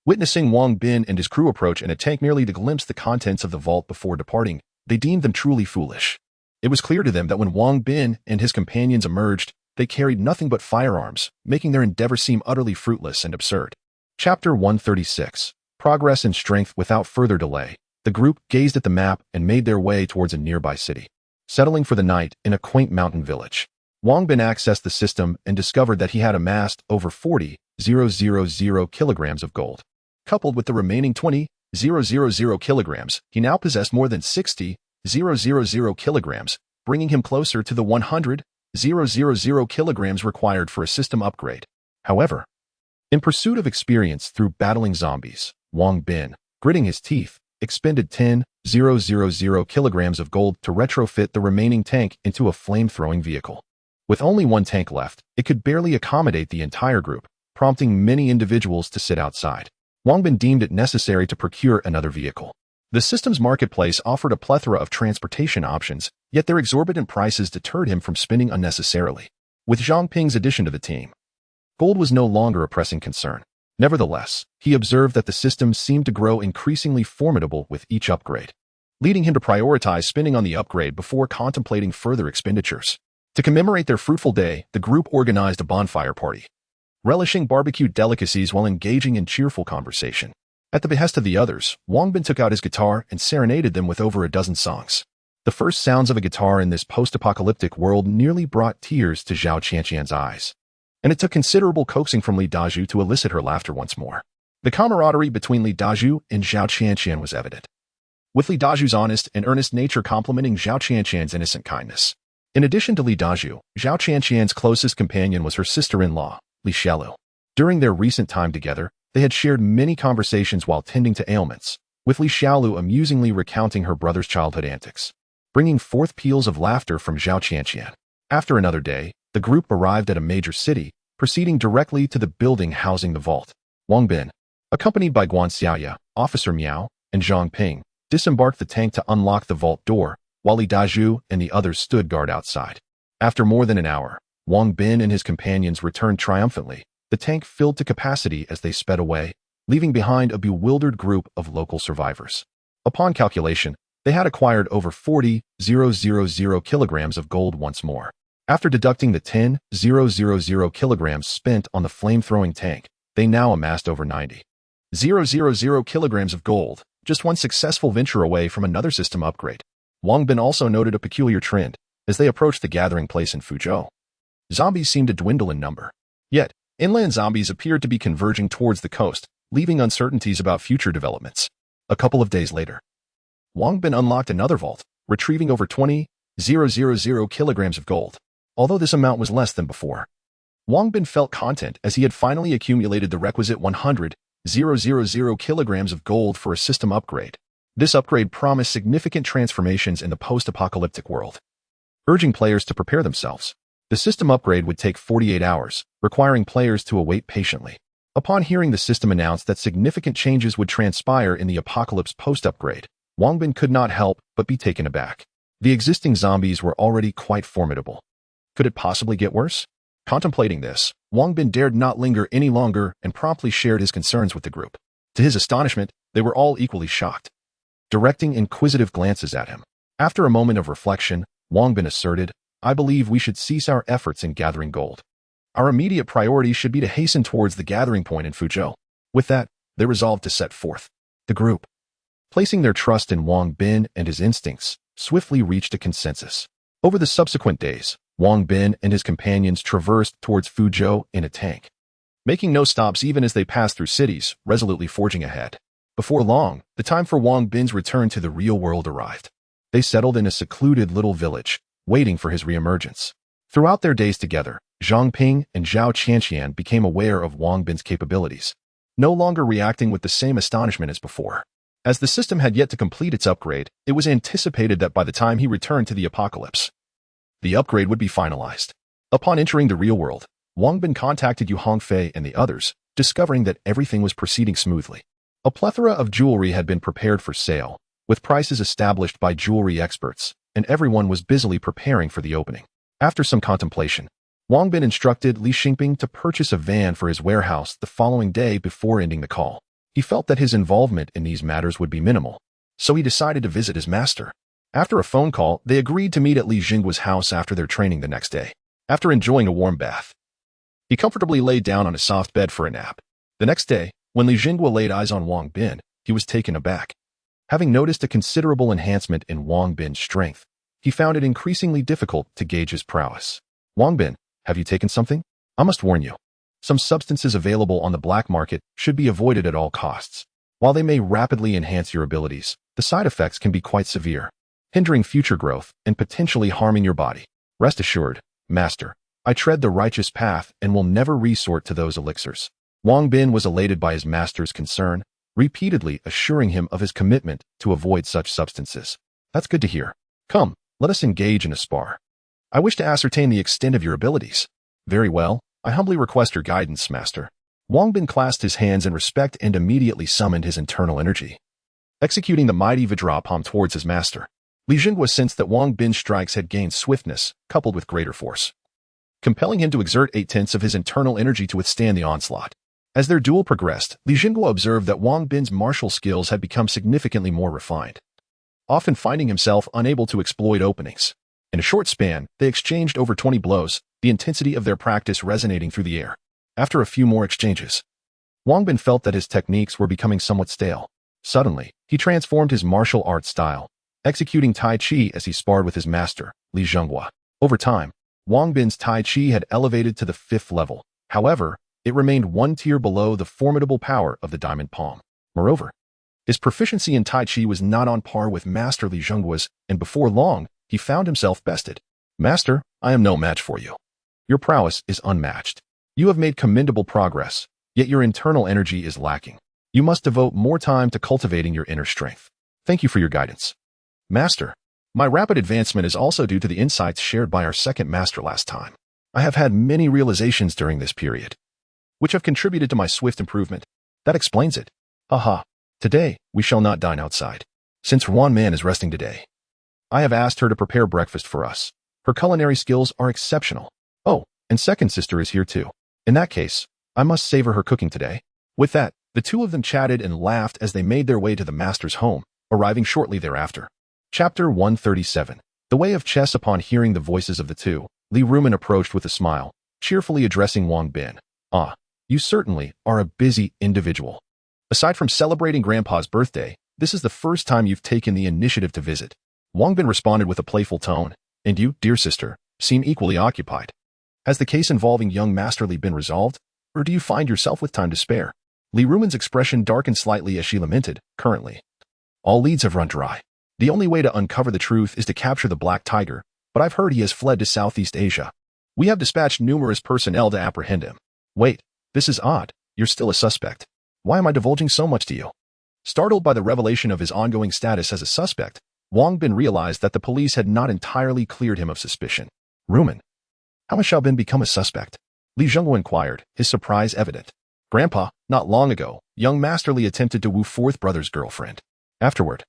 Witnessing Wang Bin and his crew approach in a tank merely to glimpse the contents of the vault before departing, they deemed them truly foolish. It was clear to them that when Wang Bin and his companions emerged, they carried nothing but firearms, making their endeavor seem utterly fruitless and absurd. Chapter 136. Progress and Strength. Without further delay, the group gazed at the map and made their way towards a nearby city. Settling for the night in a quaint mountain village, Wang Bin accessed the system and discovered that he had amassed over 40,000 kilograms of gold. Coupled with the remaining 20,000 kilograms, he now possessed more than 60,000 kilograms, bringing him closer to the 100,000 kilograms required for a system upgrade. However, in pursuit of experience through battling zombies, Wang Bin, gritting his teeth, expended 10,000 kilograms of gold to retrofit the remaining tank into a flame-throwing vehicle. With only one tank left, it could barely accommodate the entire group, prompting many individuals to sit outside. Wang Bin deemed it necessary to procure another vehicle. The system's marketplace offered a plethora of transportation options, yet their exorbitant prices deterred him from spending unnecessarily. With Zhang Ping's addition to the team, gold was no longer a pressing concern. Nevertheless, he observed that the system seemed to grow increasingly formidable with each upgrade, leading him to prioritize spending on the upgrade before contemplating further expenditures. To commemorate their fruitful day, the group organized a bonfire party, relishing barbecued delicacies while engaging in cheerful conversation. At the behest of the others, Wang Bin took out his guitar and serenaded them with over a dozen songs. The first sounds of a guitar in this post-apocalyptic world nearly brought tears to Zhao Qian's eyes, and it took considerable coaxing from Li Dazhu to elicit her laughter once more. The camaraderie between Li Dazhu and Zhao Qian was evident, with Li Dazhu's honest and earnest nature complementing Zhao Qian's innocent kindness. In addition to Li Dazhu, Zhao Qian's closest companion was her sister-in-law, Li Xiaolu. During their recent time together, they had shared many conversations while tending to ailments, with Li Xiaolu amusingly recounting her brother's childhood antics, bringing forth peals of laughter from Zhao Qian. After another day, the group arrived at a major city, proceeding directly to the building housing the vault. Wang Bin, accompanied by Guan Xiaoya, Officer Miao, and Zhang Ping, disembarked the tank to unlock the vault door, while Li Dazhu and the others stood guard outside. After more than an hour, Wang Bin and his companions returned triumphantly, the tank filled to capacity as they sped away, leaving behind a bewildered group of local survivors. Upon calculation, they had acquired over 40,000 kilograms of gold once more. After deducting the 10,000 kilograms spent on the flame-throwing tank, they now amassed over 90,000 kilograms of gold, just one successful venture away from another system upgrade. Wang Bin also noted a peculiar trend as they approached the gathering place in Fuzhou. Zombies seemed to dwindle in number. Yet, inland zombies appeared to be converging towards the coast, leaving uncertainties about future developments. A couple of days later, Wang Bin unlocked another vault, retrieving over 20,000 kilograms of gold. Although this amount was less than before, Wang Bin felt content as he had finally accumulated the requisite 100,000 kilograms of gold for a system upgrade. This upgrade promised significant transformations in the post-apocalyptic world, urging players to prepare themselves. The The system upgrade would take 48 hours, requiring players to await patiently. Upon hearing the system announce that significant changes would transpire in the apocalypse post-upgrade, Wang Bin could not help but be taken aback. The existing zombies were already quite formidable. Could it possibly get worse? Contemplating this, Wang Bin dared not linger any longer and promptly shared his concerns with the group. To his astonishment, they were all equally shocked, directing inquisitive glances at him. After a moment of reflection, Wang Bin asserted, "I believe we should cease our efforts in gathering gold. Our immediate priority should be to hasten towards the gathering point in Fuzhou." With that, they resolved to set forth. The group, placing their trust in Wang Bin and his instincts, swiftly reached a consensus. Over the subsequent days, Wang Bin and his companions traversed towards Fuzhou in a tank, making no stops even as they passed through cities, resolutely forging ahead. Before long, the time for Wang Bin's return to the real world arrived. They settled in a secluded little village, waiting for his reemergence. Throughout their days together, Zhang Ping and Zhao Qian became aware of Wang Bin's capabilities, no longer reacting with the same astonishment as before. As the system had yet to complete its upgrade, it was anticipated that by the time he returned to the apocalypse, the upgrade would be finalized. Upon entering the real world, Wang Bin contacted Yu Hongfei and the others, discovering that everything was proceeding smoothly. A plethora of jewelry had been prepared for sale, with prices established by jewelry experts, and everyone was busily preparing for the opening. After some contemplation, Wang Bin instructed Li Xingping to purchase a van for his warehouse the following day before ending the call. He felt that his involvement in these matters would be minimal, so he decided to visit his master. After a phone call, they agreed to meet at Li Jinggua's house after their training the next day. After enjoying a warm bath, he comfortably laid down on a soft bed for a nap. The next day, when Li Jinggua laid eyes on Wang Bin, he was taken aback. Having noticed a considerable enhancement in Wang Bin's strength, he found it increasingly difficult to gauge his prowess. "Wang Bin, have you taken something? I must warn you. Some substances available on the black market should be avoided at all costs. While they may rapidly enhance your abilities, the side effects can be quite severe, hindering future growth and potentially harming your body. Rest assured, Master, I tread the righteous path and will never resort to those elixirs." Wang Bin was elated by his master's concern, repeatedly assuring him of his commitment to avoid such substances. "That's good to hear. Come, let us engage in a spar. I wish to ascertain the extent of your abilities." "Very well. I humbly request your guidance, Master." Wang Bin clasped his hands in respect and immediately summoned his internal energy, executing the mighty Vajra palm towards his master. Li Jinggua sensed that Wang Bin's strikes had gained swiftness, coupled with greater force, compelling him to exert 8/10 of his internal energy to withstand the onslaught. As their duel progressed, Li Jinggua observed that Wang Bin's martial skills had become significantly more refined, often finding himself unable to exploit openings. In a short span, they exchanged over 20 blows, the intensity of their practice resonating through the air. After a few more exchanges, Wang Bin felt that his techniques were becoming somewhat stale. Suddenly, he transformed his martial arts style, executing Tai Chi as he sparred with his master, Li Jinggua. Over time, Wang Bin's Tai Chi had elevated to the 5th level. However, it remained one tier below the formidable power of the Diamond Palm. Moreover, his proficiency in Tai Chi was not on par with Master Li Jinggua's, and before long, he found himself bested. "Master, I am no match for you. Your prowess is unmatched. You have made commendable progress, yet your internal energy is lacking. You must devote more time to cultivating your inner strength. Thank you for your guidance." "Master, my rapid advancement is also due to the insights shared by our second master last time. I have had many realizations during this period, which have contributed to my swift improvement. That explains it. Haha. Today, we shall not dine outside, since Wan Man is resting today. I have asked her to prepare breakfast for us. Her culinary skills are exceptional. Oh, and second sister is here too. In that case, I must savor her cooking today." With that, the two of them chatted and laughed as they made their way to the master's home, arriving shortly thereafter. Chapter 137. The Way of Chess. Upon hearing the voices of the two, Li Rumen approached with a smile, cheerfully addressing Wang Bin. "Ah, you certainly are a busy individual. Aside from celebrating Grandpa's birthday, this is the first time you've taken the initiative to visit." Wang Bin responded with a playful tone. "And you, dear sister, seem equally occupied. Has the case involving young Master Li been resolved, or do you find yourself with time to spare?" Li Rumen's expression darkened slightly as she lamented, "Currently, all leads have run dry. The only way to uncover the truth is to capture the Black Tiger, but I've heard he has fled to Southeast Asia. We have dispatched numerous personnel to apprehend him." "Wait, this is odd. You're still a suspect. Why am I divulging so much to you?" Startled by the revelation of his ongoing status as a suspect, Wang Bin realized that the police had not entirely cleared him of suspicion. "Rumen, How has Xiaobin become a suspect? Li Zhengguo inquired, his surprise evident. Grandpa, not long ago, young Master Li attempted to woo fourth brother's girlfriend. Afterward,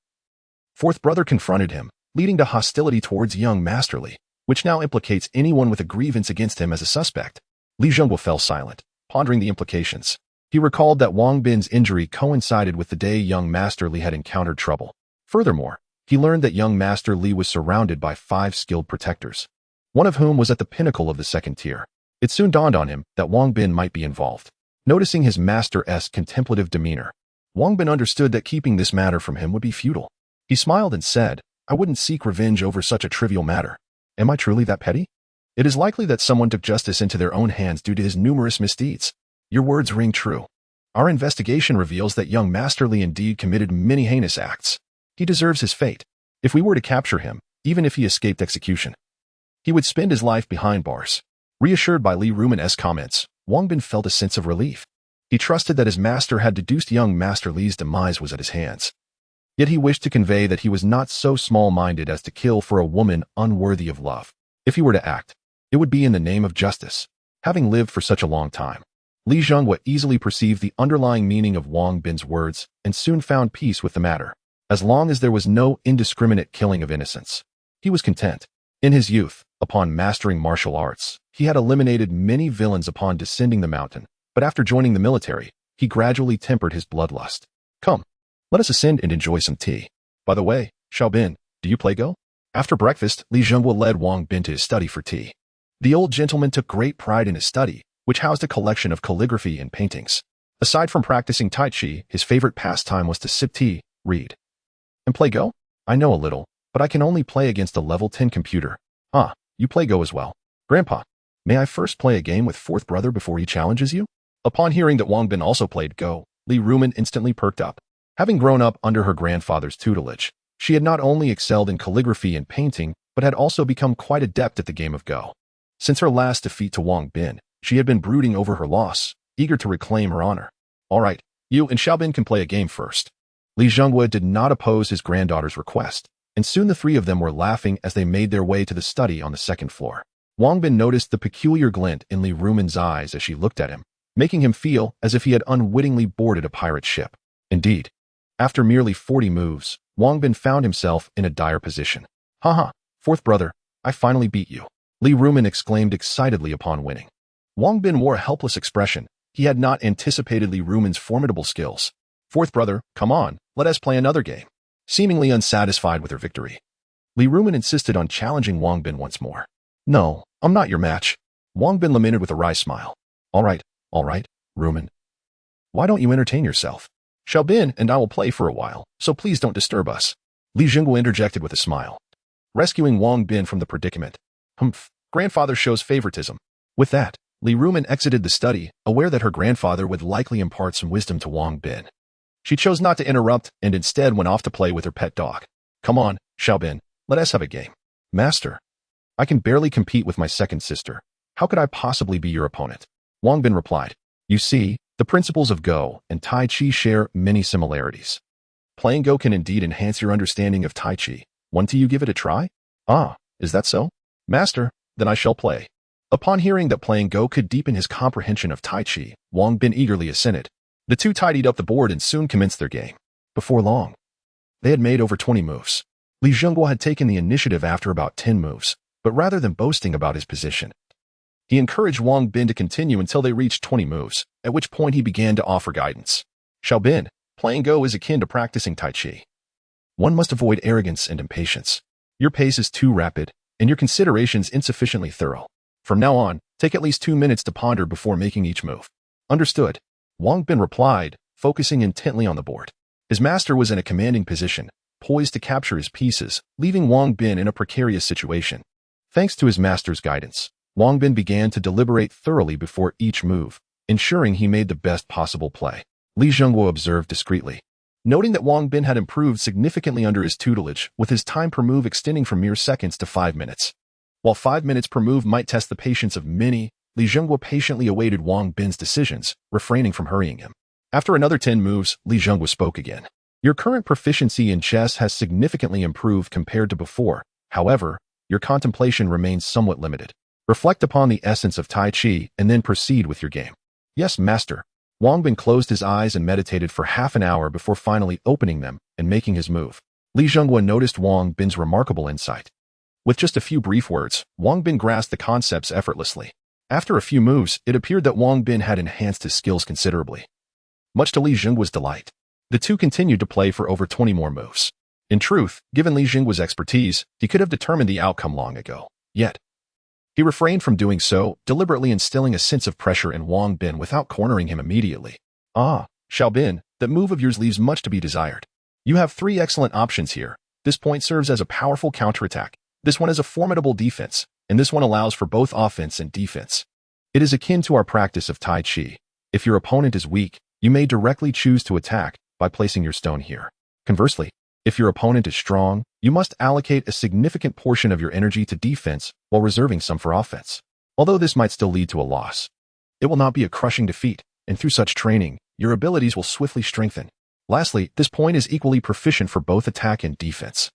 fourth brother confronted him, leading to hostility towards young Master Li, which now implicates anyone with a grievance against him as a suspect. Li Zhengguo fell silent, pondering the implications. He recalled that Wang Bin's injury coincided with the day young Master Li had encountered trouble. Furthermore, he learned that young Master Li was surrounded by 5 skilled protectors, one of whom was at the pinnacle of the second tier. It soon dawned on him that Wang Bin might be involved. Noticing his master's contemplative demeanor, Wang Bin understood that keeping this matter from him would be futile. He smiled and said, "I wouldn't seek revenge over such a trivial matter. Am I truly that petty? It is likely that someone took justice into their own hands due to his numerous misdeeds. Your words ring true. Our investigation reveals that young Master Li indeed committed many heinous acts. He deserves his fate. If we were to capture him, even if he escaped execution, he would spend his life behind bars." Reassured by Li Rumin's comments, Wang Bin felt a sense of relief. He trusted that his master had deduced young Master Li's demise was at his hands. Yet he wished to convey that he was not so small-minded as to kill for a woman unworthy of love. If he were to act, it would be in the name of justice. Having lived for such a long time, Li Zhengguo easily perceived the underlying meaning of Wang Bin's words and soon found peace with the matter. As long as there was no indiscriminate killing of innocents, he was content. In his youth, upon mastering martial arts, he had eliminated many villains upon descending the mountain, but after joining the military, he gradually tempered his bloodlust. Come, let us ascend and enjoy some tea. By the way, Xiaobin, do you play Go? After breakfast, Li Zhengguo led Wang Bin to his study for tea. The old gentleman took great pride in his study, which housed a collection of calligraphy and paintings. Aside from practicing Tai Chi, his favorite pastime was to sip tea, read, and play Go? I know a little, but I can only play against a level 10 computer. Ah, you play Go as well. Grandpa, may I first play a game with fourth brother before he challenges you? Upon hearing that Wang Bin also played Go, Li Rumin instantly perked up. Having grown up under her grandfather's tutelage, she had not only excelled in calligraphy and painting, but had also become quite adept at the game of Go. Since her last defeat to Wang Bin, she had been brooding over her loss, eager to reclaim her honor. All right, you and Xiaobin can play a game first. Li Zhengguo did not oppose his granddaughter's request, and soon the 3 of them were laughing as they made their way to the study on the 2nd floor. Wang Bin noticed the peculiar glint in Li Rumin's eyes as she looked at him, making him feel as if he had unwittingly boarded a pirate ship. Indeed, after merely 40 moves, Wang Bin found himself in a dire position. Haha, fourth brother, I finally beat you. Li Rumin exclaimed excitedly upon winning. Wang Bin wore a helpless expression. He had not anticipated Li Rumin's formidable skills. Fourth brother, come on, let us play another game. Seemingly unsatisfied with her victory, Li Rumin insisted on challenging Wang Bin once more. No, I'm not your match. Wang Bin lamented with a wry smile. All right, Rumin. Why don't you entertain yourself? Xiaobin and I will play for a while, so please don't disturb us. Li Zhengguo interjected with a smile, rescuing Wang Bin from the predicament. Humph, grandfather shows favoritism. With that, Li Rumin exited the study, aware that her grandfather would likely impart some wisdom to Wang Bin. She chose not to interrupt and instead went off to play with her pet dog. Come on, Xiaobin, let us have a game. Master, I can barely compete with my second sister. How could I possibly be your opponent? Wang Bin replied. You see, the principles of Go and Tai Chi share many similarities. Playing Go can indeed enhance your understanding of Tai Chi. Want you give it a try? Ah, is that so? Master, then I shall play. Upon hearing that playing Go could deepen his comprehension of Tai Chi, Wang Bin eagerly assented. The 2 tidied up the board and soon commenced their game. Before long, they had made over 20 moves. Li Zhengguo had taken the initiative after about 10 moves, but rather than boasting about his position, he encouraged Wang Bin to continue until they reached 20 moves, at which point he began to offer guidance. Xiaobin, playing Go is akin to practicing Tai Chi. One must avoid arrogance and impatience. Your pace is too rapid, and your considerations insufficiently thorough. From now on, take at least 2 minutes to ponder before making each move. Understood. Wang Bin replied, focusing intently on the board. His master was in a commanding position, poised to capture his pieces, leaving Wang Bin in a precarious situation. Thanks to his master's guidance, Wang Bin began to deliberate thoroughly before each move, ensuring he made the best possible play. Li Zhengguo observed discreetly, noting that Wang Bin had improved significantly under his tutelage, with his time per move extending from mere seconds to 5 minutes. While 5 minutes per move might test the patience of many, Li Zhengguo patiently awaited Wang Bin's decisions, refraining from hurrying him. After another 10 moves, Li Zhengguo spoke again. Your current proficiency in chess has significantly improved compared to before. However, your contemplation remains somewhat limited. Reflect upon the essence of Tai Chi and then proceed with your game. Yes, master. Wang Bin closed his eyes and meditated for half an hour before finally opening them and making his move. Li Zhenghua noticed Wang Bin's remarkable insight. With just a few brief words, Wang Bin grasped the concepts effortlessly. After a few moves, it appeared that Wang Bin had enhanced his skills considerably. Much to Li Zhenghua's delight, the two continued to play for over 20 more moves. In truth, given Li Zhenghua's expertise, he could have determined the outcome long ago. Yet, he refrained from doing so, deliberately instilling a sense of pressure in Wang Bin without cornering him immediately. Ah, Xiao Bin, that move of yours leaves much to be desired. You have 3 excellent options here. This point serves as a powerful counterattack. This one is a formidable defense, and this one allows for both offense and defense. It is akin to our practice of Tai Chi. If your opponent is weak, you may directly choose to attack by placing your stone here. Conversely, if your opponent is strong, you must allocate a significant portion of your energy to defense while reserving some for offense. Although this might still lead to a loss, it will not be a crushing defeat, and through such training, your abilities will swiftly strengthen. Lastly, this point is equally proficient for both attack and defense,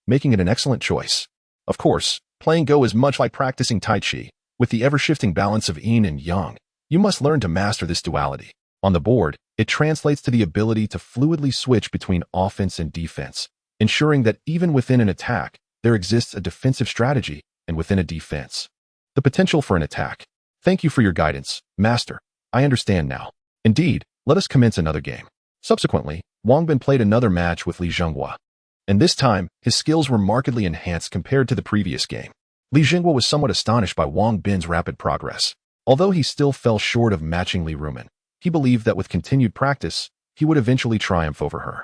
making it an excellent choice. Of course, playing Go is much like practicing Tai Chi. With the ever-shifting balance of yin and yang, you must learn to master this duality. On the board, it translates to the ability to fluidly switch between offense and defense, ensuring that even within an attack, there exists a defensive strategy, and within a defense, the potential for an attack. Thank you for your guidance, master. I understand now. Indeed, let us commence another game. Subsequently, Wang Bin played another match with Li Zhenghua, and this time, his skills were markedly enhanced compared to the previous game. Li Zhenghua was somewhat astonished by Wang Bin's rapid progress. Although he still fell short of matching Li Rumen, he believed that with continued practice, he would eventually triumph over her.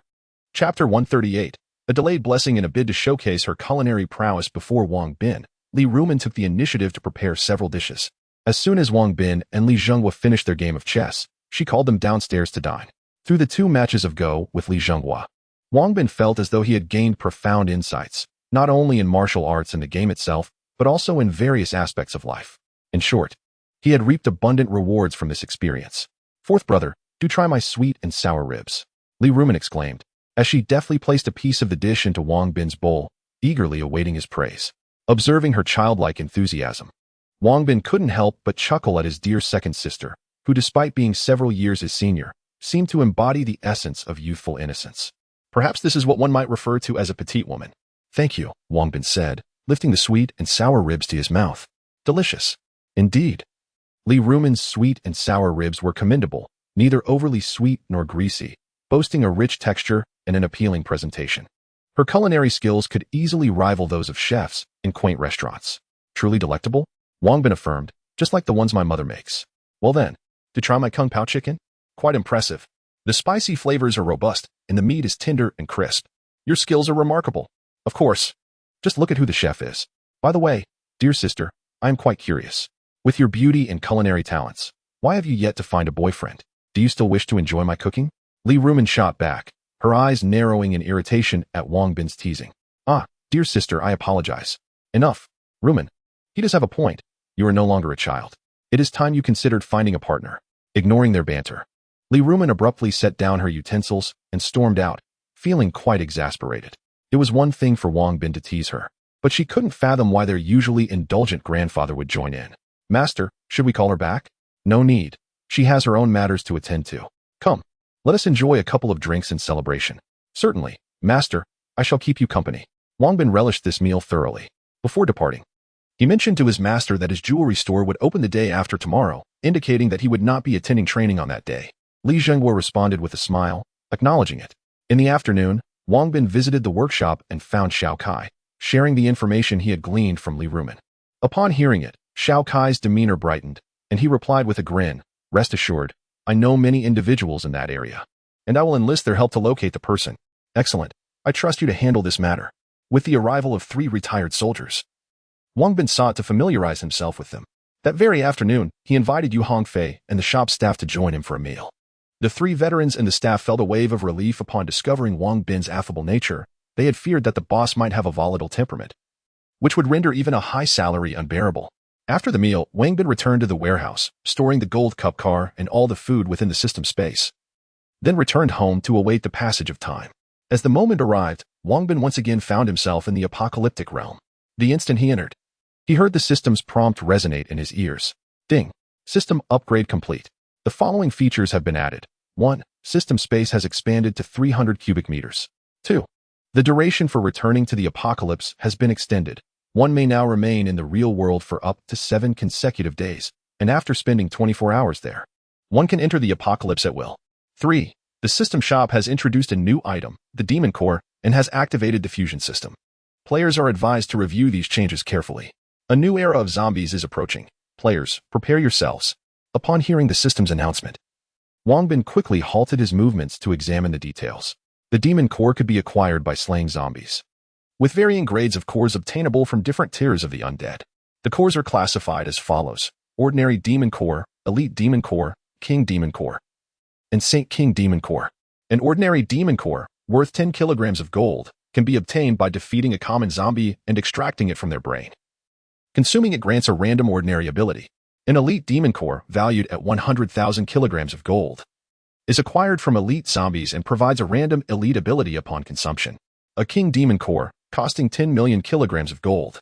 Chapter 138. A delayed blessing. In a bid to showcase her culinary prowess before Wang Bin, Li Rumen took the initiative to prepare several dishes. As soon as Wang Bin and Li Zhenghua finished their game of chess, she called them downstairs to dine. Through the 2 matches of Go with Li Zhenghua, Wang Bin felt as though he had gained profound insights, not only in martial arts and the game itself, but also in various aspects of life. In short, he had reaped abundant rewards from this experience. Fourth brother, do try my sweet and sour ribs, Li Rumen exclaimed, as she deftly placed a piece of the dish into Wang Bin's bowl, eagerly awaiting his praise. Observing her childlike enthusiasm, Wang Bin couldn't help but chuckle at his dear second sister, who despite being several years his senior, seemed to embody the essence of youthful innocence. Perhaps this is what one might refer to as a petite woman. Thank you, Wang Bin said, lifting the sweet and sour ribs to his mouth. Delicious. Indeed. Li Rumen's sweet and sour ribs were commendable, neither overly sweet nor greasy, boasting a rich texture and an appealing presentation. Her culinary skills could easily rival those of chefs in quaint restaurants. Truly delectable? Wang Bin affirmed, just like the ones my mother makes. Well then, to try my Kung Pao chicken? Quite impressive. The spicy flavors are robust, and the meat is tender and crisp. Your skills are remarkable. Of course. Just look at who the chef is. By the way, dear sister, I am quite curious. With your beauty and culinary talents, why have you yet to find a boyfriend? Do you still wish to enjoy my cooking? Li Rumen shot back, her eyes narrowing in irritation at Wang Bin's teasing. Ah, dear sister, I apologize. Enough. Rumen. He does have a point. You are no longer a child. It is time you considered finding a partner. Ignoring their banter, Li Rumen abruptly set down her utensils and stormed out, feeling quite exasperated. It was one thing for Wang Bin to tease her, but she couldn't fathom why their usually indulgent grandfather would join in. Master, should we call her back? No need. She has her own matters to attend to. Come, let us enjoy a couple of drinks in celebration. Certainly, master, I shall keep you company. Wang Bin relished this meal thoroughly. Before departing, he mentioned to his master that his jewelry store would open the day after tomorrow, indicating that he would not be attending training on that day. Li Zhenghua responded with a smile, acknowledging it. In the afternoon, Wang Bin visited the workshop and found Xiao Kai, sharing the information he had gleaned from Li Rumen. Upon hearing it, Xiao Kai's demeanor brightened, and he replied with a grin, "Rest assured, I know many individuals in that area, and I will enlist their help to locate the person." Excellent. I trust you to handle this matter. With the arrival of 3 retired soldiers, Wang Bin sought to familiarize himself with them. That very afternoon, he invited Yu Hongfei and the shop staff to join him for a meal. The 3 veterans and the staff felt a wave of relief upon discovering Wang Bin's affable nature. They had feared that the boss might have a volatile temperament, which would render even a high salary unbearable. After the meal, Wang Bin returned to the warehouse, storing the gold cup car and all the food within the system space, then returned home to await the passage of time. As the moment arrived, Wang Bin once again found himself in the apocalyptic realm. The instant he entered, He heard the system's prompt resonate in his ears. Ding. System upgrade complete. The following features have been added. 1. System space has expanded to 300 cubic meters. 2. The duration for returning to the apocalypse has been extended. One may now remain in the real world for up to 7 consecutive days, and after spending 24 hours there, one can enter the apocalypse at will. 3. The system shop has introduced a new item, the demon core, and has activated the fusion system. Players are advised to review these changes carefully. A new era of zombies is approaching. Players, prepare yourselves. Upon hearing the system's announcement, Wang Bin quickly halted his movements to examine the details. The demon core could be acquired by slaying zombies, with varying grades of cores obtainable from different tiers of the undead. The cores are classified as follows: Ordinary Demon Core, Elite Demon Core, King Demon Core, and Saint King Demon Core. An ordinary demon core, worth 10 kilograms of gold, can be obtained by defeating a common zombie and extracting it from their brain. Consuming it grants a random ordinary ability. An elite demon core, valued at 100,000 kilograms of gold, is acquired from elite zombies and provides a random elite ability upon consumption. A king demon core, costing 10 million kilograms of gold,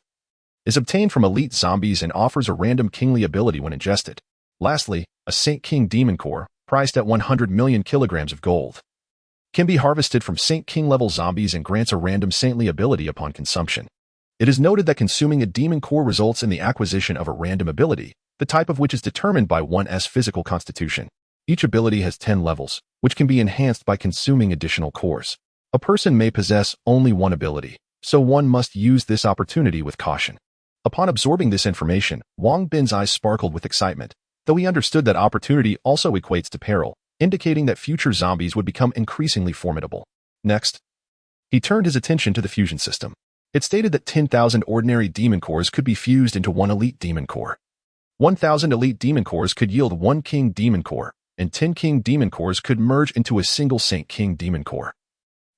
is obtained from elite zombies and offers a random kingly ability when ingested. Lastly, a Saint King demon core, priced at 100 million kilograms of gold, can be harvested from Saint King level zombies and grants a random saintly ability upon consumption. It is noted that consuming a demon core results in the acquisition of a random ability, the type of which is determined by one's physical constitution. Each ability has 10 levels, which can be enhanced by consuming additional cores. A person may possess only one ability, so one must use this opportunity with caution. Upon absorbing this information, Wang Bin's eyes sparkled with excitement, though he understood that opportunity also equates to peril, indicating that future zombies would become increasingly formidable. Next, he turned his attention to the fusion system. It stated that 10,000 ordinary demon cores could be fused into one elite demon core. 1,000 elite demon cores could yield one king demon core, and 10 king demon cores could merge into a single Saint King demon core,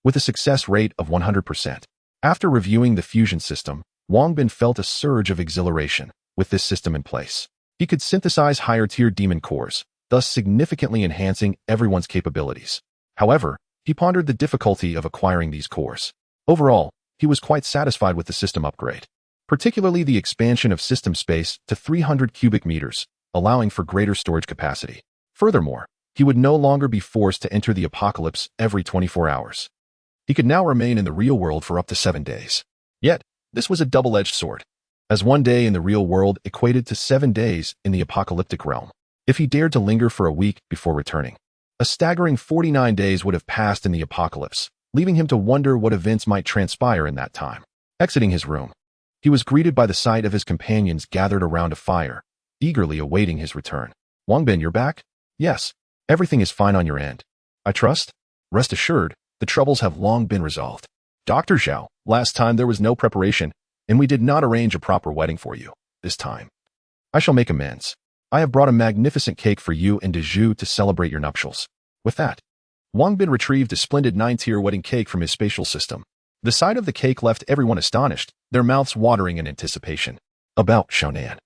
with a success rate of 100%. After reviewing the fusion system, Wang Bin felt a surge of exhilaration. With this system in place, he could synthesize higher-tier demon cores, thus significantly enhancing everyone's capabilities. However, he pondered the difficulty of acquiring these cores. Overall, he was quite satisfied with the system upgrade, particularly the expansion of system space to 300 cubic meters, allowing for greater storage capacity. Furthermore, he would no longer be forced to enter the apocalypse every 24 hours. He could now remain in the real world for up to 7 days. Yet, this was a double-edged sword, as 1 day in the real world equated to 7 days in the apocalyptic realm. If he dared to linger for a week before returning, a staggering 49 days would have passed in the apocalypse, leaving him to wonder what events might transpire in that time. Exiting his room, he was greeted by the sight of his companions gathered around a fire, eagerly awaiting his return. Wang Bin, you're back? Yes. Everything is fine on your end, I trust? Rest assured, the troubles have long been resolved. Dr. Zhao, last time there was no preparation, and we did not arrange a proper wedding for you. This time, I shall make amends. I have brought a magnificent cake for you and Zhao to celebrate your nuptials. With that, Wang Bin retrieved a splendid 9-tier wedding cake from his spatial system. The sight of the cake left everyone astonished, their mouths watering in anticipation. About Qian.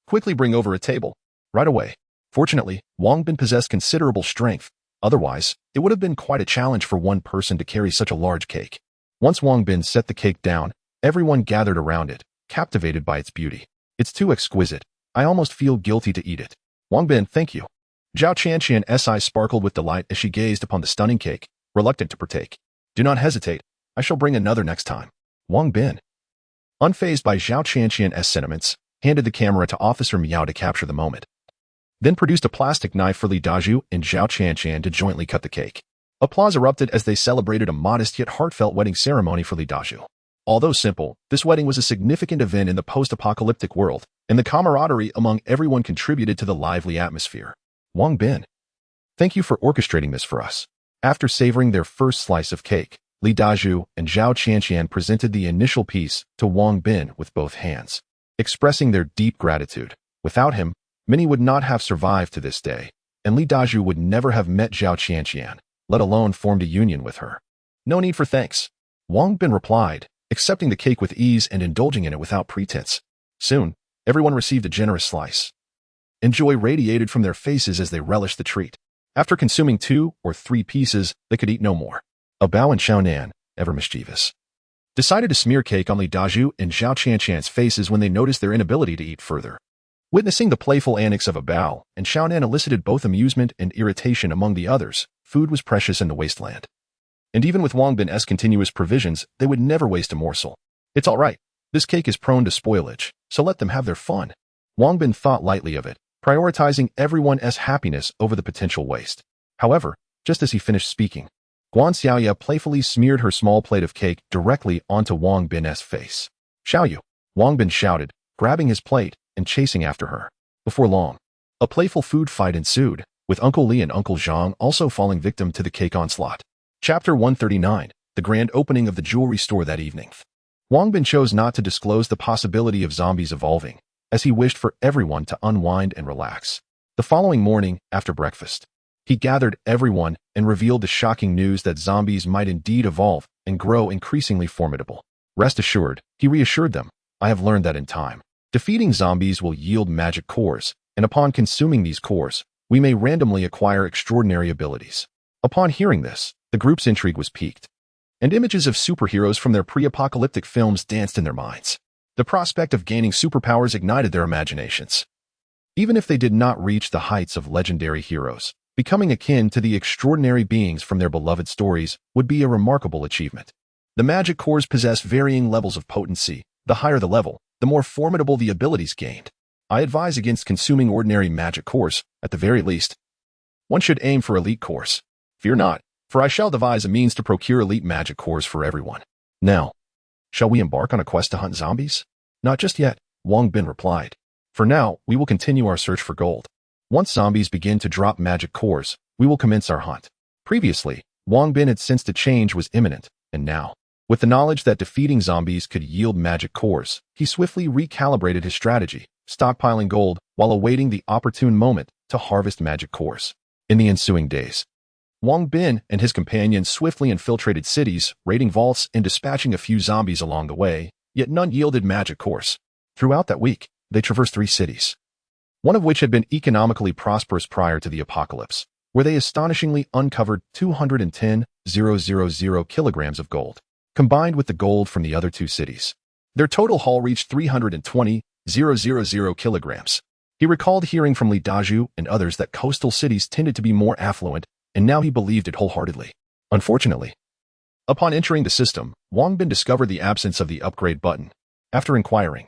Quickly bring over a table. Right away. Fortunately, Wang Bin possessed considerable strength. Otherwise, it would have been quite a challenge for one person to carry such a large cake. Once Wang Bin set the cake down, everyone gathered around it, captivated by its beauty. It's too exquisite. I almost feel guilty to eat it. Wang Bin, thank you. Zhao Qianqian's eyes sparkled with delight as she gazed upon the stunning cake, reluctant to partake. Do not hesitate. I shall bring another next time. Wang Bin, unfazed by Zhao Qianqian's sentiments, handed the camera to Officer Miao to capture the moment, then produced a plastic knife for Li Dazhu and Zhao Qianqian to jointly cut the cake. Applause erupted as they celebrated a modest yet heartfelt wedding ceremony for Li Dazhu. Although simple, this wedding was a significant event in the post-apocalyptic world, and the camaraderie among everyone contributed to the lively atmosphere. Wang Bin, thank you for orchestrating this for us. After savoring their first slice of cake, Li Dazhu and Zhao Qianqian presented the initial piece to Wang Bin with both hands, expressing their deep gratitude. Without him, many would not have survived to this day, and Li Dazhu would never have met Zhao Qianqian, let alone formed a union with her. No need for thanks, Wang Bin replied, accepting the cake with ease and indulging in it without pretense. Soon, everyone received a generous slice, and joy radiated from their faces as they relished the treat. After consuming 2 or 3 pieces, they could eat no more. A Bao and Xiaonan, ever mischievous, decided to smear cake on Li Dazhu and Zhao Qian's faces when they noticed their inability to eat further. Witnessing the playful antics of a bao, and Xiaonan elicited both amusement and irritation among the others. Food was precious in the wasteland. And even with Wang Bin's continuous provisions, they would never waste a morsel. It's all right. This cake is prone to spoilage, so let them have their fun. Wang Bin thought lightly of it, prioritizing everyone's happiness over the potential waste. However, just as he finished speaking, Guan Xiaoya playfully smeared her small plate of cake directly onto Wang Bin's face. Xiaoyu, Wang Bin shouted, grabbing his plate and chasing after her. Before long, a playful food fight ensued, with Uncle Li and Uncle Zhang also falling victim to the cake onslaught. Chapter 139, the grand opening of the jewelry store that evening. Wang Bin chose not to disclose the possibility of zombies evolving, as he wished for everyone to unwind and relax. The following morning, after breakfast, he gathered everyone and revealed the shocking news that zombies might indeed evolve and grow increasingly formidable. Rest assured, he reassured them, I have learned that in time, defeating zombies will yield magic cores, and upon consuming these cores, we may randomly acquire extraordinary abilities. Upon hearing this, the group's intrigue was piqued, and images of superheroes from their pre-apocalyptic films danced in their minds. The prospect of gaining superpowers ignited their imaginations. Even if they did not reach the heights of legendary heroes, becoming akin to the extraordinary beings from their beloved stories would be a remarkable achievement. The magic cores possess varying levels of potency. The higher the level, the more formidable the abilities gained. I advise against consuming ordinary magic cores, at the very least. One should aim for elite cores. Fear not, for I shall devise a means to procure elite magic cores for everyone. Now, shall we embark on a quest to hunt zombies? Not just yet, Wang Bin replied. For now, we will continue our search for gold. Once zombies begin to drop magic cores, we will commence our hunt. Previously, Wang Bin had sensed a change was imminent, and now, with the knowledge that defeating zombies could yield magic cores, he swiftly recalibrated his strategy, stockpiling gold while awaiting the opportune moment to harvest magic cores. In the ensuing days, Wang Bin and his companions swiftly infiltrated cities, raiding vaults and dispatching a few zombies along the way, yet none yielded magic cores. Throughout that week, they traversed 3 cities, one of which had been economically prosperous prior to the apocalypse, where they astonishingly uncovered 210,000 kilograms of gold, combined with the gold from the other 2 cities. Their total haul reached 320,000 kilograms. He recalled hearing from Li Dazhu and others that coastal cities tended to be more affluent, and now he believed it wholeheartedly. Unfortunately, upon entering the system, Wang Bin discovered the absence of the upgrade button. After inquiring,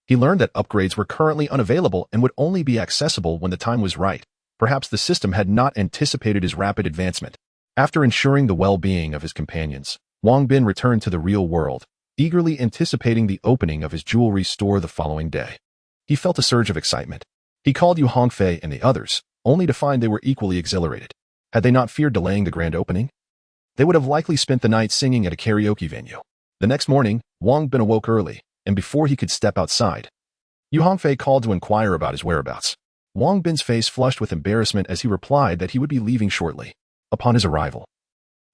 he learned that upgrades were currently unavailable and would only be accessible when the time was right. Perhaps the system had not anticipated his rapid advancement. After ensuring the well-being of his companions, Wang Bin returned to the real world, eagerly anticipating the opening of his jewelry store the following day. He felt a surge of excitement. He called Yu Hongfei and the others, only to find they were equally exhilarated. Had they not feared delaying the grand opening, they would have likely spent the night singing at a karaoke venue. The next morning, Wang Bin awoke early, and before he could step outside, Yu Hongfei called to inquire about his whereabouts. Wang Bin's face flushed with embarrassment as he replied that he would be leaving shortly. Upon his arrival,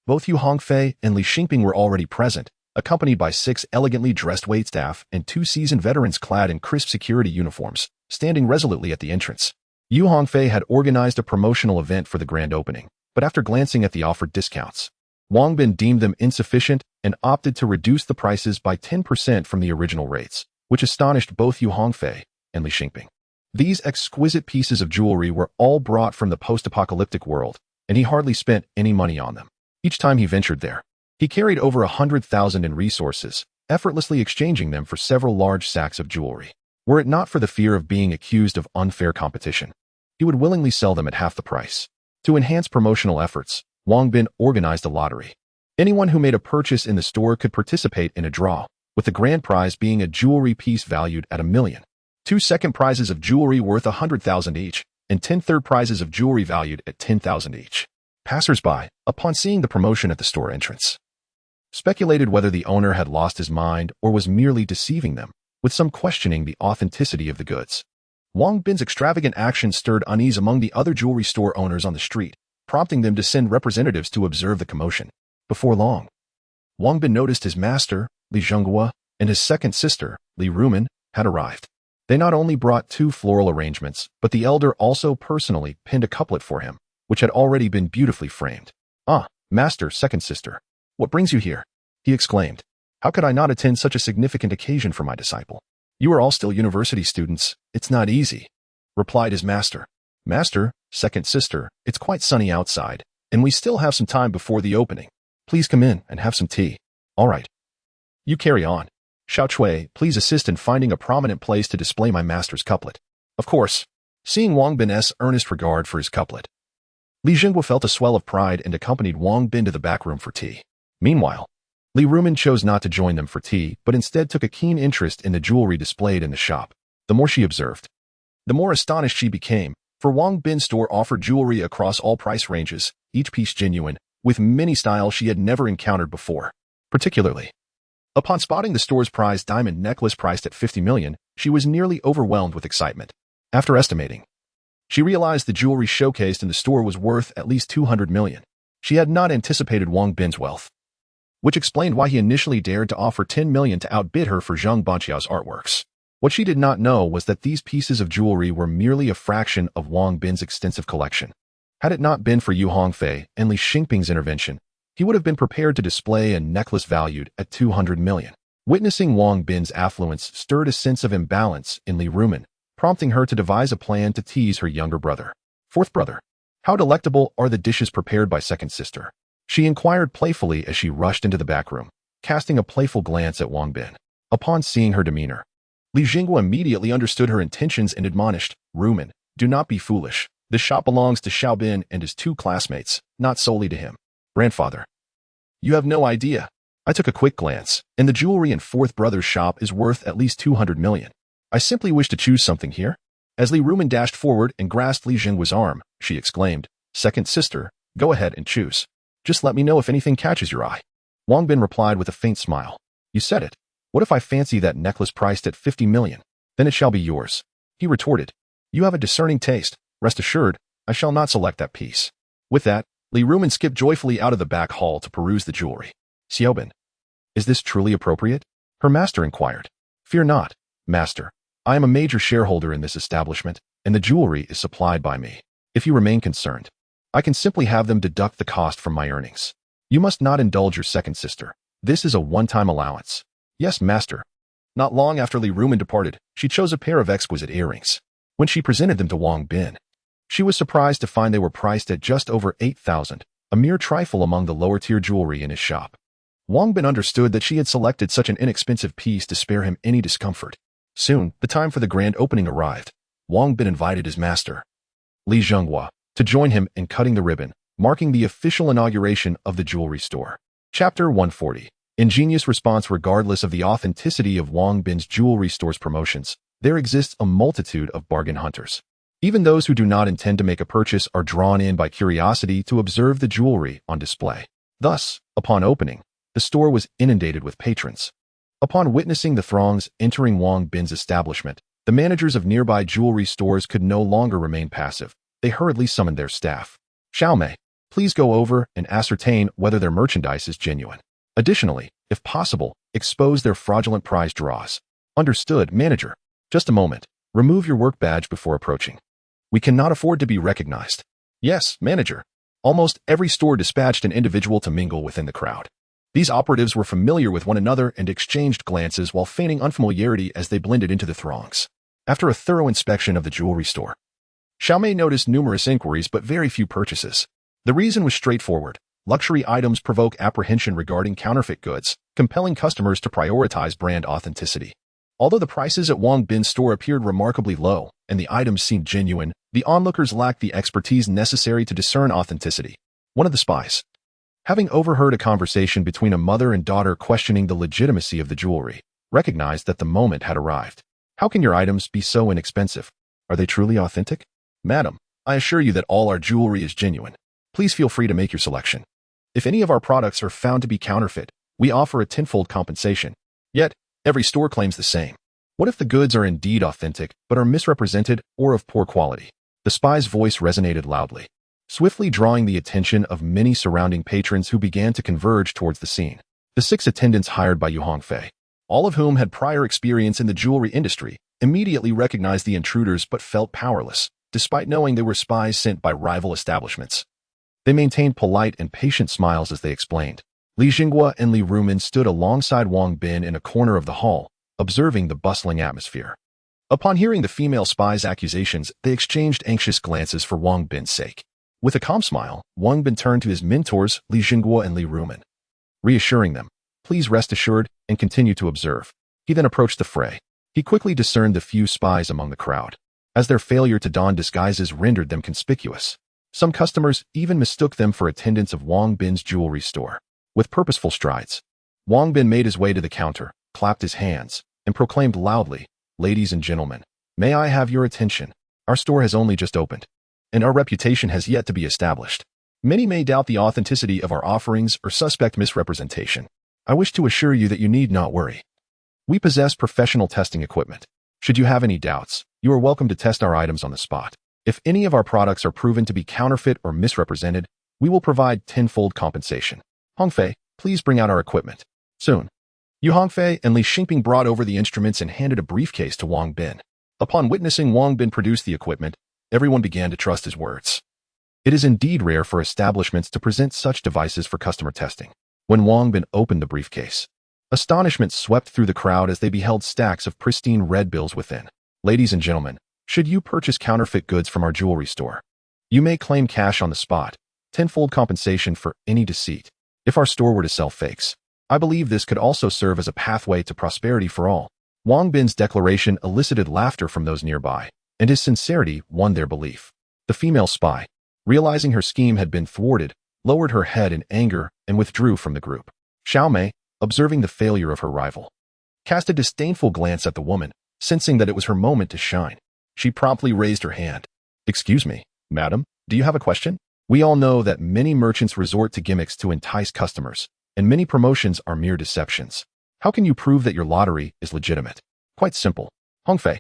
both Yu Hongfei and Li Xingping were already present, accompanied by 6 elegantly dressed waitstaff and 2 seasoned veterans clad in crisp security uniforms, standing resolutely at the entrance. Yu Hongfei had organized a promotional event for the grand opening, but after glancing at the offered discounts, Wang Bin deemed them insufficient and opted to reduce the prices by 10% from the original rates, which astonished both Yu Hongfei and Li Xingping. These exquisite pieces of jewelry were all brought from the post-apocalyptic world, and he hardly spent any money on them. Each time he ventured there, he carried over 100,000 in resources, effortlessly exchanging them for several large sacks of jewelry. Were it not for the fear of being accused of unfair competition, he would willingly sell them at half the price. To enhance promotional efforts, Wang Bin organized a lottery. Anyone who made a purchase in the store could participate in a draw, with the grand prize being a jewelry piece valued at $1 million. 2 second prizes of jewelry worth 100,000 each, and 10 third prizes of jewelry valued at 10,000 each. Passers-by, upon seeing the promotion at the store entrance, speculated whether the owner had lost his mind or was merely deceiving them, with some questioning the authenticity of the goods. Wang Bin's extravagant actions stirred unease among the other jewelry store owners on the street, prompting them to send representatives to observe the commotion. Before long, Wang Bin noticed his master, Li Zhenghua, and his second sister, Li Rumen, had arrived. They not only brought 2 floral arrangements, but the elder also personally pinned a couplet for him, which had already been beautifully framed. "Ah, master, second sister, what brings you here?" he exclaimed. How could I not attend such a significant occasion for my disciple? You are all still university students. It's not easy, replied his master. Master, second sister, it's quite sunny outside, and we still have some time before the opening. Please come in and have some tea. All right. You carry on. Xiao Chui, please assist in finding a prominent place to display my master's couplet. Of course. Seeing Wang Bin's earnest regard for his couplet, Li Jinghua felt a swell of pride and accompanied Wang Bin to the back room for tea. Meanwhile, Li Rumen chose not to join them for tea, but instead took a keen interest in the jewelry displayed in the shop. The more she observed, the more astonished she became, for Wang Bin's store offered jewelry across all price ranges, each piece genuine, with many styles she had never encountered before. Particularly, upon spotting the store's prized diamond necklace priced at 50 million, she was nearly overwhelmed with excitement. After estimating, she realized the jewelry showcased in the store was worth at least 200 million. She had not anticipated Wang Bin's wealth, which explained why he initially dared to offer 10 million to outbid her for Zhang Banqiao's artworks. What she did not know was that these pieces of jewelry were merely a fraction of Wang Bin's extensive collection. Had it not been for Yu Hongfei and Li Xingping's intervention, he would have been prepared to display a necklace valued at 200 million. Witnessing Wang Bin's affluence stirred a sense of imbalance in Li Rumen, prompting her to devise a plan to tease her younger brother. Fourth brother, how delectable are the dishes prepared by second sister? She inquired playfully as she rushed into the back room, casting a playful glance at Wang Bin. Upon seeing her demeanor, Li Jinghua immediately understood her intentions and admonished, Rumen, do not be foolish. The shop belongs to Xiao Bin and his two classmates, not solely to him. Grandfather, you have no idea. I took a quick glance, and the jewelry in fourth brother's shop is worth at least 200 million. I simply wish to choose something here. As Li Rumen dashed forward and grasped Li Jinghua's arm, she exclaimed, Second sister, go ahead and choose. Just let me know if anything catches your eye. Wang Bin replied with a faint smile. You said it. What if I fancy that necklace priced at 50 million? Then it shall be yours. He retorted. You have a discerning taste. Rest assured, I shall not select that piece. With that, Li Rumen skipped joyfully out of the back hall to peruse the jewelry. Xiaobin, is this truly appropriate? Her master inquired. Fear not, master. I am a major shareholder in this establishment, and the jewelry is supplied by me. If you remain concerned, I can simply have them deduct the cost from my earnings. You must not indulge your second sister. This is a one-time allowance. Yes, master. Not long after Li Rumen departed, she chose a pair of exquisite earrings. When she presented them to Wang Bin, she was surprised to find they were priced at just over 8,000, a mere trifle among the lower-tier jewelry in his shop. Wang Bin understood that she had selected such an inexpensive piece to spare him any discomfort. Soon, the time for the grand opening arrived. Wang Bin invited his master, Li Jinghua, to join him in cutting the ribbon, marking the official inauguration of the jewelry store. Chapter 140. Ingenious response. Regardless of the authenticity of Wang Bin's jewelry store's promotions, there exists a multitude of bargain hunters. Even those who do not intend to make a purchase are drawn in by curiosity to observe the jewelry on display. Thus, upon opening, the store was inundated with patrons. Upon witnessing the throngs entering Wang Bin's establishment, the managers of nearby jewelry stores could no longer remain passive. They hurriedly summoned their staff. Xiaomei, please go over and ascertain whether their merchandise is genuine. Additionally, if possible, expose their fraudulent prize draws. Understood, manager. Just a moment. Remove your work badge before approaching. We cannot afford to be recognized. Yes, manager. Almost every store dispatched an individual to mingle within the crowd. These operatives were familiar with one another and exchanged glances while feigning unfamiliarity as they blended into the throngs. After a thorough inspection of the jewelry store, Xiaomei noticed numerous inquiries but very few purchases. The reason was straightforward. Luxury items provoke apprehension regarding counterfeit goods, compelling customers to prioritize brand authenticity. Although the prices at Wang Bin's store appeared remarkably low and the items seemed genuine, the onlookers lacked the expertise necessary to discern authenticity. One of the spies, having overheard a conversation between a mother and daughter questioning the legitimacy of the jewelry, recognized that the moment had arrived. How can your items be so inexpensive? Are they truly authentic? Madam, I assure you that all our jewelry is genuine. Please feel free to make your selection. If any of our products are found to be counterfeit, we offer a tenfold compensation. Yet, every store claims the same. What if the goods are indeed authentic, but are misrepresented or of poor quality? The spy's voice resonated loudly, swiftly drawing the attention of many surrounding patrons who began to converge towards the scene. The 6 attendants hired by Yu Hongfei, all of whom had prior experience in the jewelry industry, immediately recognized the intruders but felt powerless, despite knowing they were spies sent by rival establishments. They maintained polite and patient smiles as they explained. Li Jinghua and Li Rumen stood alongside Wang Bin in a corner of the hall, observing the bustling atmosphere. Upon hearing the female spy's accusations, they exchanged anxious glances for Wang Bin's sake. With a calm smile, Wang Bin turned to his mentors, Li Jinghua and Li Rumen, reassuring them, "Please rest assured and continue to observe." He then approached the fray. He quickly discerned the few spies among the crowd, as their failure to don disguises rendered them conspicuous. Some customers even mistook them for attendants of Wang Bin's jewelry store. With purposeful strides, Wang Bin made his way to the counter, clapped his hands, and proclaimed loudly, "Ladies and gentlemen, may I have your attention? Our store has only just opened, and our reputation has yet to be established. Many may doubt the authenticity of our offerings or suspect misrepresentation. I wish to assure you that you need not worry. We possess professional testing equipment. Should you have any doubts, you are welcome to test our items on the spot. If any of our products are proven to be counterfeit or misrepresented, we will provide tenfold compensation. Hongfei, please bring out our equipment." Soon, Yu Hongfei and Li Xingping brought over the instruments and handed a briefcase to Wang Bin. Upon witnessing Wang Bin produce the equipment, everyone began to trust his words. It is indeed rare for establishments to present such devices for customer testing. When Wang Bin opened the briefcase, astonishment swept through the crowd as they beheld stacks of pristine red bills within. "Ladies and gentlemen, should you purchase counterfeit goods from our jewelry store, you may claim cash on the spot, tenfold compensation for any deceit. If our store were to sell fakes, I believe this could also serve as a pathway to prosperity for all." Wang Bin's declaration elicited laughter from those nearby, and his sincerity won their belief. The female spy, realizing her scheme had been thwarted, lowered her head in anger and withdrew from the group. Xiaomei, observing the failure of her rival, cast a disdainful glance at the woman, sensing that it was her moment to shine. She promptly raised her hand. "Excuse me, madam, do you have a question? We all know that many merchants resort to gimmicks to entice customers, and many promotions are mere deceptions. How can you prove that your lottery is legitimate?" "Quite simple. Hongfei,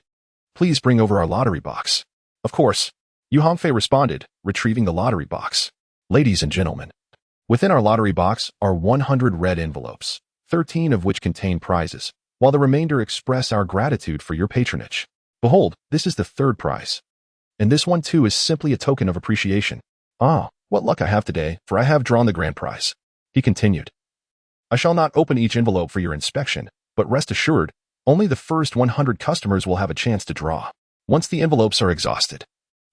please bring over our lottery box." "Of course," Yu Hongfei responded, retrieving the lottery box. "Ladies and gentlemen, within our lottery box are 100 red envelopes, 13 of which contain prizes, while the remainder express our gratitude for your patronage. Behold, this is the third prize. And this one too is simply a token of appreciation. Ah, what luck I have today, for I have drawn the grand prize." He continued, "I shall not open each envelope for your inspection, but rest assured, only the first 100 customers will have a chance to draw. Once the envelopes are exhausted,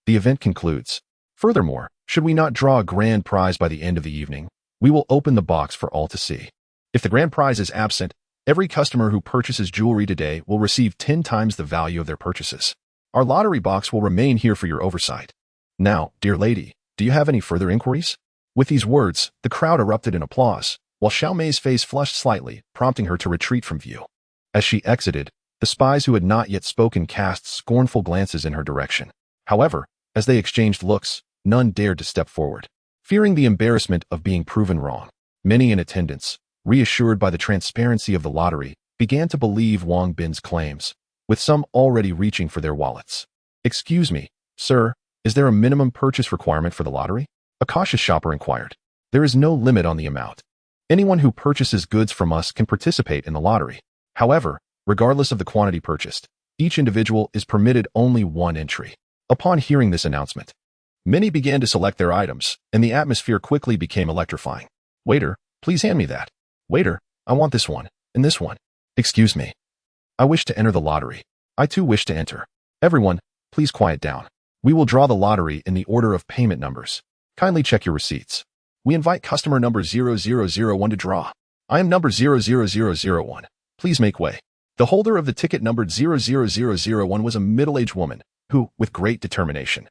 the event concludes. Furthermore, should we not draw a grand prize by the end of the evening, we will open the box for all to see. If the grand prize is absent, every customer who purchases jewelry today will receive 10 times the value of their purchases. Our lottery box will remain here for your oversight. Now, dear lady, do you have any further inquiries?" With these words, the crowd erupted in applause, while Xiaomei's face flushed slightly, prompting her to retreat from view. As she exited, the spies who had not yet spoken cast scornful glances in her direction. However, as they exchanged looks, none dared to step forward, fearing the embarrassment of being proven wrong. Many in attendance, reassured by the transparency of the lottery, began to believe Wang Bin's claims, with some already reaching for their wallets. "Excuse me, sir, is there a minimum purchase requirement for the lottery?" a cautious shopper inquired. "There is no limit on the amount. Anyone who purchases goods from us can participate in the lottery. However, regardless of the quantity purchased, each individual is permitted only one entry." Upon hearing this announcement, many began to select their items, and the atmosphere quickly became electrifying. "Waiter, please hand me that. Waiter, I want this one, and this one. Excuse me. I wish to enter the lottery. I too wish to enter. Everyone, please quiet down. We will draw the lottery in the order of payment numbers. Kindly check your receipts. We invite customer number 0001 to draw. I am number 00001. Please make way." The holder of the ticket numbered 00001 was a middle-aged woman, who, with great determination,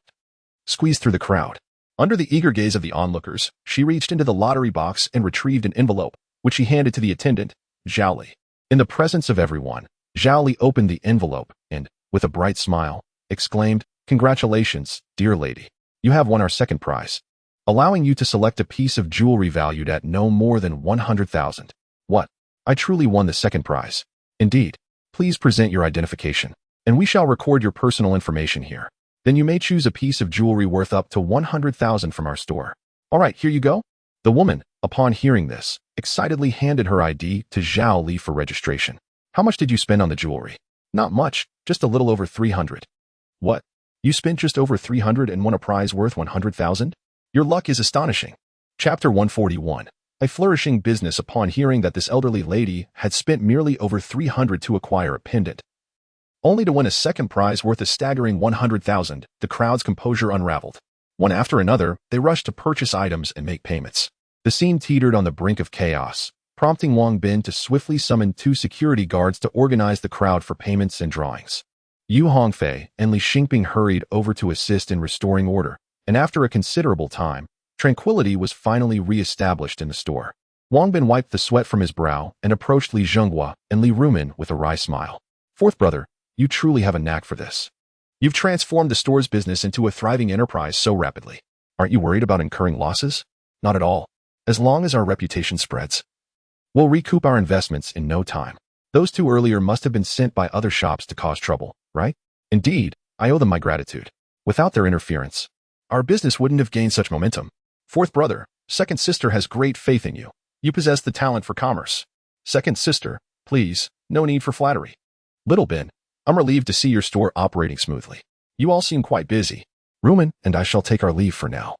squeezed through the crowd. Under the eager gaze of the onlookers, she reached into the lottery box and retrieved an envelope, which she handed to the attendant, Zhao Li. In the presence of everyone, Zhao Li opened the envelope and, with a bright smile, exclaimed, "Congratulations, dear lady. You have won our second prize, allowing you to select a piece of jewelry valued at no more than 100,000. What? I truly won the second prize. Indeed. Please present your identification, and we shall record your personal information here. Then you may choose a piece of jewelry worth up to 100,000 from our store. All right, here you go." The woman, upon hearing this, excitedly handed her ID to Zhao Li for registration. "How much did you spend on the jewelry?" "Not much, just a little over 300. "What? You spent just over 300 and won a prize worth 100,000? Your luck is astonishing." Chapter 141. a flourishing business upon hearing that this elderly lady had spent merely over 300 to acquire a pendant, only to win a second prize worth a staggering 100,000. The crowd's composure unraveled. One after another, they rushed to purchase items and make payments. The scene teetered on the brink of chaos, prompting Wang Bin to swiftly summon 2 security guards to organize the crowd for payments and drawings. Yu Hongfei and Li Xingping hurried over to assist in restoring order, and after a considerable time, tranquility was finally re-established in the store. Wang Bin wiped the sweat from his brow and approached Li Zhenghua and Li Rumin with a wry smile. "Fourth brother, you truly have a knack for this. You've transformed the store's business into a thriving enterprise so rapidly. Aren't you worried about incurring losses?" "Not at all. As long as our reputation spreads, we'll recoup our investments in no time. Those 2 earlier must have been sent by other shops to cause trouble, right?" "Indeed, I owe them my gratitude. Without their interference, our business wouldn't have gained such momentum. Fourth brother, second sister has great faith in you. You possess the talent for commerce. Second sister, please, no need for flattery. Little Bin, I'm relieved to see your store operating smoothly. You all seem quite busy. Rumen and I shall take our leave for now.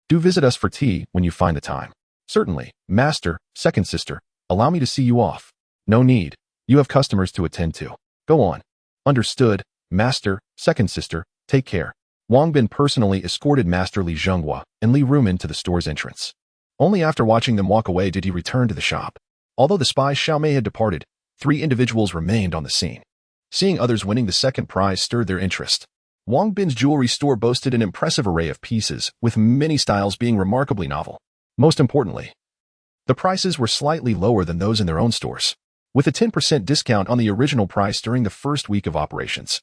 Do visit us for tea when you find the time." "Certainly, master, second sister. Allow me to see you off." "No need. You have customers to attend to. Go on." "Understood, master, second sister. Take care." Wang Bin personally escorted Master Li Zhenghua and Li Rumin to the store's entrance. Only after watching them walk away did he return to the shop. Although the spy Xiao Mei had departed, 3 individuals remained on the scene. Seeing others winning the second prize stirred their interest. Wang Bin's jewelry store boasted an impressive array of pieces, with many styles being remarkably novel. Most importantly, the prices were slightly lower than those in their own stores, with a 10% discount on the original price during the first week of operations.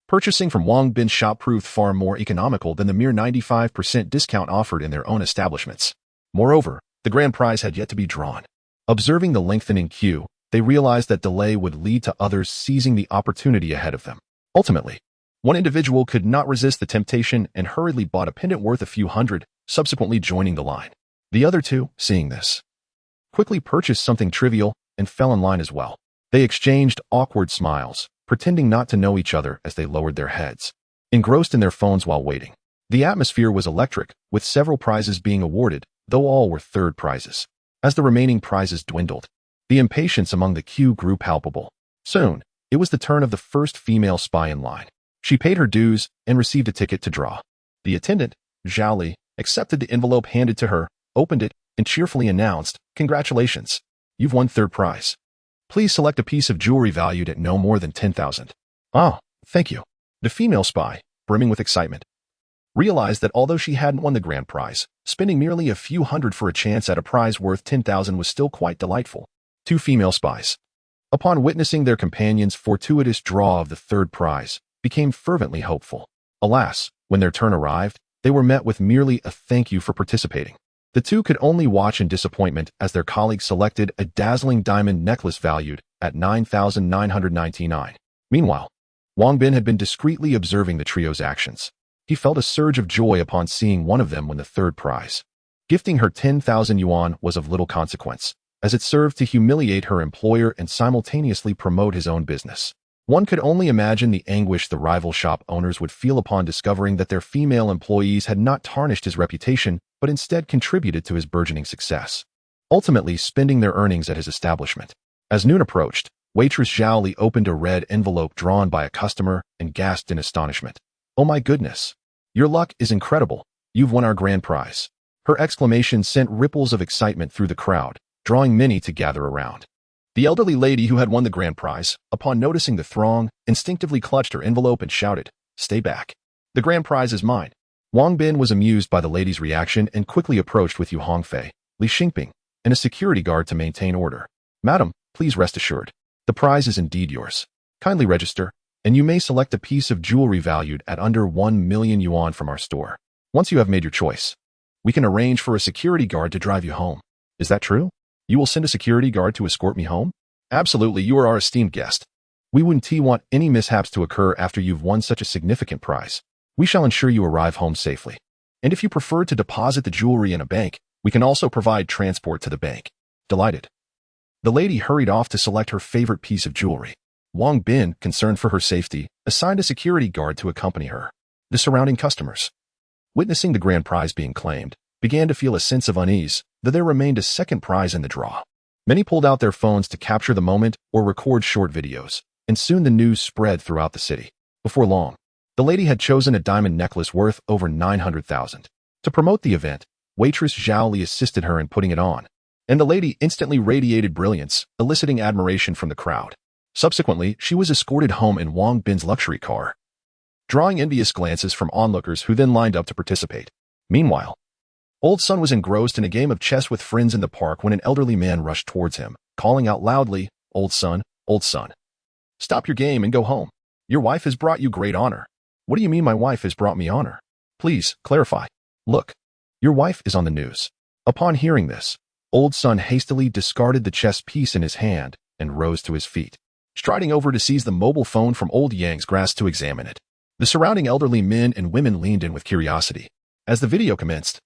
Purchasing from Wang Bin's shop proved far more economical than the mere 95% discount offered in their own establishments. Moreover, the grand prize had yet to be drawn. Observing the lengthening queue, they realized that delay would lead to others seizing the opportunity ahead of them. Ultimately, one individual could not resist the temptation and hurriedly bought a pendant worth a few hundred, subsequently joining the line. The other 2, seeing this, quickly purchased something trivial and fell in line as well. They exchanged awkward smiles, pretending not to know each other as they lowered their heads, engrossed in their phones while waiting. The atmosphere was electric, with several prizes being awarded, though all were third prizes. As the remaining prizes dwindled, the impatience among the queue grew palpable. Soon, it was the turn of the first female spy in line. She paid her dues and received a ticket to draw. The attendant, Zhao Li, accepted the envelope handed to her, opened it, and cheerfully announced, "Congratulations, you've won third prize. Please select a piece of jewelry valued at no more than 10,000. "Oh, thank you." The female spy, brimming with excitement, realized that although she hadn't won the grand prize, spending merely a few hundred for a chance at a prize worth 10,000 was still quite delightful. 2 female spies, upon witnessing their companion's fortuitous draw of the third prize, became fervently hopeful. Alas, when their turn arrived, they were met with merely a thank you for participating. The 2 could only watch in disappointment as their colleague selected a dazzling diamond necklace valued at 9,999. Meanwhile, Wang Bin had been discreetly observing the trio's actions. He felt a surge of joy upon seeing one of them win the third prize. Gifting her 10,000 yuan was of little consequence, as it served to humiliate her employer and simultaneously promote his own business. One could only imagine the anguish the rival shop owners would feel upon discovering that their female employees had not tarnished his reputation, but instead contributed to his burgeoning success, ultimately spending their earnings at his establishment. As noon approached, waitress Zhao Li opened a red envelope drawn by a customer and gasped in astonishment. "Oh my goodness! Your luck is incredible. You've won our grand prize." Her exclamation sent ripples of excitement through the crowd, drawing many to gather around. The elderly lady who had won the grand prize, upon noticing the throng, instinctively clutched her envelope and shouted, "Stay back. The grand prize is mine." Wang Bin was amused by the lady's reaction and quickly approached with Yu Hongfei, Li Xingping, and a security guard to maintain order. "Madam, please rest assured. The prize is indeed yours. Kindly register, and you may select a piece of jewelry valued at under 1 million yuan from our store. Once you have made your choice, we can arrange for a security guard to drive you home. Is that true? You will send a security guard to escort me home?" "Absolutely, you are our esteemed guest. We wouldn't want any mishaps to occur after you've won such a significant prize. We shall ensure you arrive home safely. And if you prefer to deposit the jewelry in a bank, we can also provide transport to the bank." Delighted, the lady hurried off to select her favorite piece of jewelry. Wang Bin, concerned for her safety, assigned a security guard to accompany her. The surrounding customers, witnessing the grand prize being claimed, began to feel a sense of unease, though there remained a second prize in the draw. Many pulled out their phones to capture the moment or record short videos, and soon the news spread throughout the city. Before long, the lady had chosen a diamond necklace worth over 900,000. To promote the event, waitress Zhao assisted her in putting it on, and the lady instantly radiated brilliance, eliciting admiration from the crowd. Subsequently, she was escorted home in Wang Bin's luxury car, drawing envious glances from onlookers who then lined up to participate. Meanwhile, Old Sun was engrossed in a game of chess with friends in the park when an elderly man rushed towards him, calling out loudly, Old Sun, stop your game and go home. Your wife has brought you great honor." "What do you mean my wife has brought me honor? Please, clarify." "Look, your wife is on the news." Upon hearing this, Old Sun hastily discarded the chess piece in his hand and rose to his feet, striding over to seize the mobile phone from Old Yang's grasp to examine it. The surrounding elderly men and women leaned in with curiosity. As the video commenced,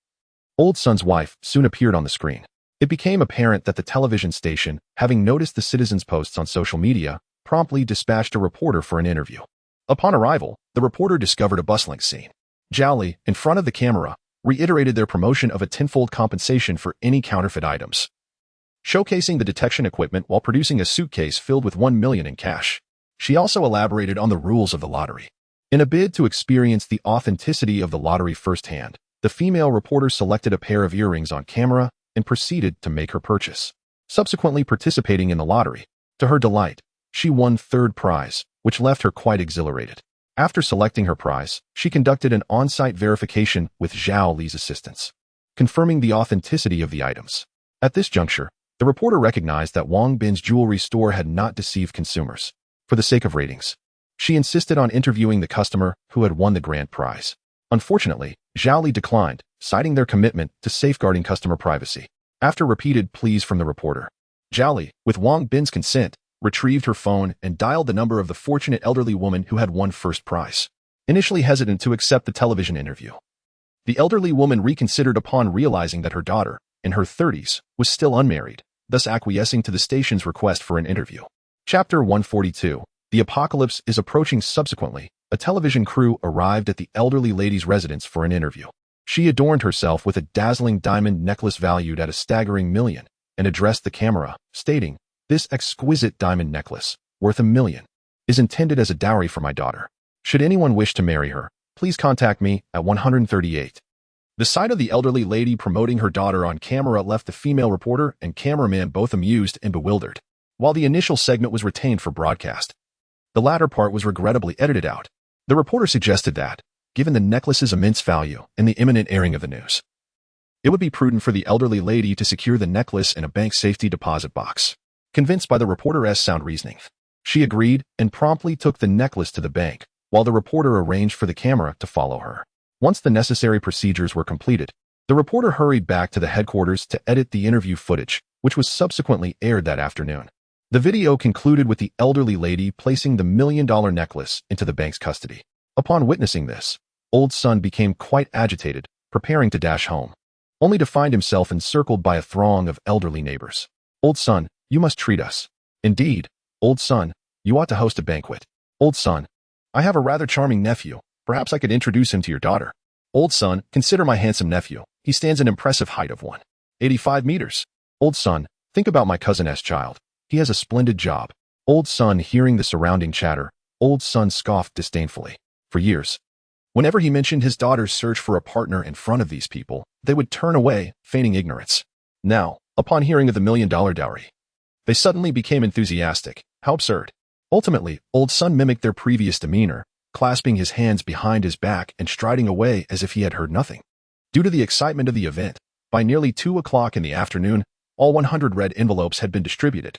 Old Sun's wife soon appeared on the screen. It became apparent that the television station, having noticed the citizens' posts on social media, promptly dispatched a reporter for an interview. Upon arrival, the reporter discovered a bustling scene. Zhao, in front of the camera, reiterated their promotion of a tenfold compensation for any counterfeit items, showcasing the detection equipment while producing a suitcase filled with 1 million in cash. She also elaborated on the rules of the lottery. In a bid to experience the authenticity of the lottery firsthand, the female reporter selected a pair of earrings on camera and proceeded to make her purchase. Subsequently participating in the lottery, to her delight, she won third prize, which left her quite exhilarated. After selecting her prize, she conducted an on-site verification with Zhao Li's assistance, confirming the authenticity of the items. At this juncture, the reporter recognized that Wang Bin's jewelry store had not deceived consumers. For the sake of ratings, she insisted on interviewing the customer who had won the grand prize. Unfortunately, Zhao Li declined, citing their commitment to safeguarding customer privacy. After repeated pleas from the reporter, Zhao Li, with Wang Bin's consent, retrieved her phone and dialed the number of the fortunate elderly woman who had won first prize. Initially hesitant to accept the television interview, the elderly woman reconsidered upon realizing that her daughter, in her 30s, was still unmarried, thus acquiescing to the station's request for an interview. Chapter 142. The apocalypse is approaching. Subsequently, a television crew arrived at the elderly lady's residence for an interview. She adorned herself with a dazzling diamond necklace valued at a staggering million and addressed the camera, stating, "This exquisite diamond necklace, worth 1 million, is intended as a dowry for my daughter. Should anyone wish to marry her, please contact me at 138. The sight of the elderly lady promoting her daughter on camera left the female reporter and cameraman both amused and bewildered. While the initial segment was retained for broadcast, the latter part was regrettably edited out. The reporter suggested that, given the necklace's immense value and the imminent airing of the news, it would be prudent for the elderly lady to secure the necklace in a bank safety deposit box. Convinced by the reporter's sound reasoning, she agreed and promptly took the necklace to the bank, while the reporter arranged for the camera to follow her. Once the necessary procedures were completed, the reporter hurried back to the headquarters to edit the interview footage, which was subsequently aired that afternoon. The video concluded with the elderly lady placing the $1 million necklace into the bank's custody. Upon witnessing this, Old Sun became quite agitated, preparing to dash home, only to find himself encircled by a throng of elderly neighbors. "Old Sun, you must treat us." "Indeed, Old Sun, you ought to host a banquet." "Old Sun, I have a rather charming nephew. Perhaps I could introduce him to your daughter." "Old Sun, consider my handsome nephew. He stands an impressive height of 185 meters. "Old Sun, think about my cousin's child. He has a splendid job." Old Sun, hearing the surrounding chatter, Old Sun scoffed disdainfully. For years, whenever he mentioned his daughter's search for a partner in front of these people, they would turn away, feigning ignorance. Now, upon hearing of the $1 million dowry, they suddenly became enthusiastic. How absurd. Ultimately, Old Sun mimicked their previous demeanor, clasping his hands behind his back and striding away as if he had heard nothing. Due to the excitement of the event, by nearly 2 o'clock in the afternoon, all 100 red envelopes had been distributed,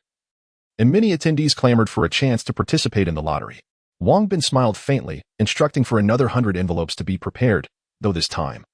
and many attendees clamored for a chance to participate in the lottery. Wang Bin smiled faintly, instructing for another 100 envelopes to be prepared, though this time,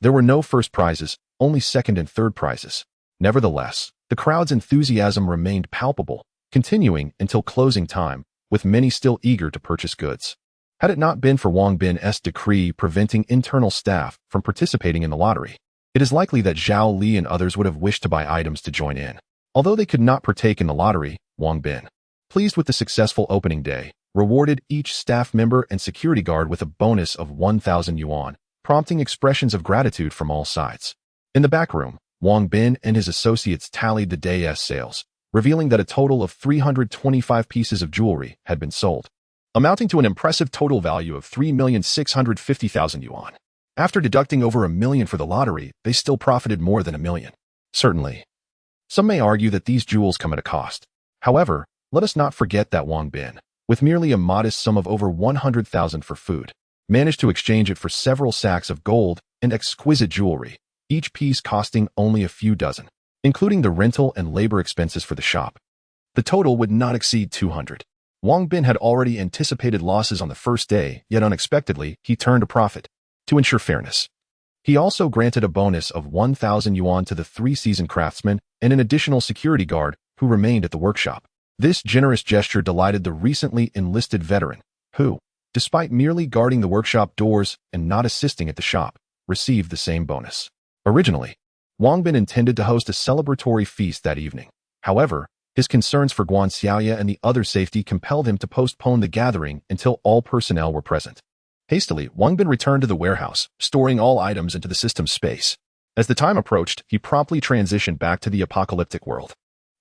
there were no first prizes, only second and third prizes. Nevertheless, the crowd's enthusiasm remained palpable, continuing until closing time, with many still eager to purchase goods. Had it not been for Wang Bin's decree preventing internal staff from participating in the lottery, it is likely that Zhao Li and others would have wished to buy items to join in. Although they could not partake in the lottery, Wang Bin, pleased with the successful opening day, rewarded each staff member and security guard with a bonus of 1,000 yuan, prompting expressions of gratitude from all sides. In the back room, Wang Bin and his associates tallied the day's sales, revealing that a total of 325 pieces of jewelry had been sold, amounting to an impressive total value of 3,650,000 yuan. After deducting over 1 million for the lottery, they still profited more than 1 million. Certainly, some may argue that these jewels come at a cost. However, let us not forget that Wang Bin, with merely a modest sum of over 100,000 for food, managed to exchange it for several sacks of gold and exquisite jewelry, each piece costing only a few dozen, including the rental and labor expenses for the shop. The total would not exceed 200. Wang Bin had already anticipated losses on the first day, yet unexpectedly, he turned a profit. To ensure fairness, he also granted a bonus of 1,000 yuan to the 3 seasoned craftsmen and an additional security guard who remained at the workshop. This generous gesture delighted the recently enlisted veteran, who, despite merely guarding the workshop doors and not assisting at the shop, received the same bonus. Originally, Wang Bin intended to host a celebratory feast that evening. However, his concerns for Guan Xiaoya and the other safety compelled him to postpone the gathering until all personnel were present. Hastily, Wang Bin returned to the warehouse, storing all items into the system's space. As the time approached, he promptly transitioned back to the apocalyptic world.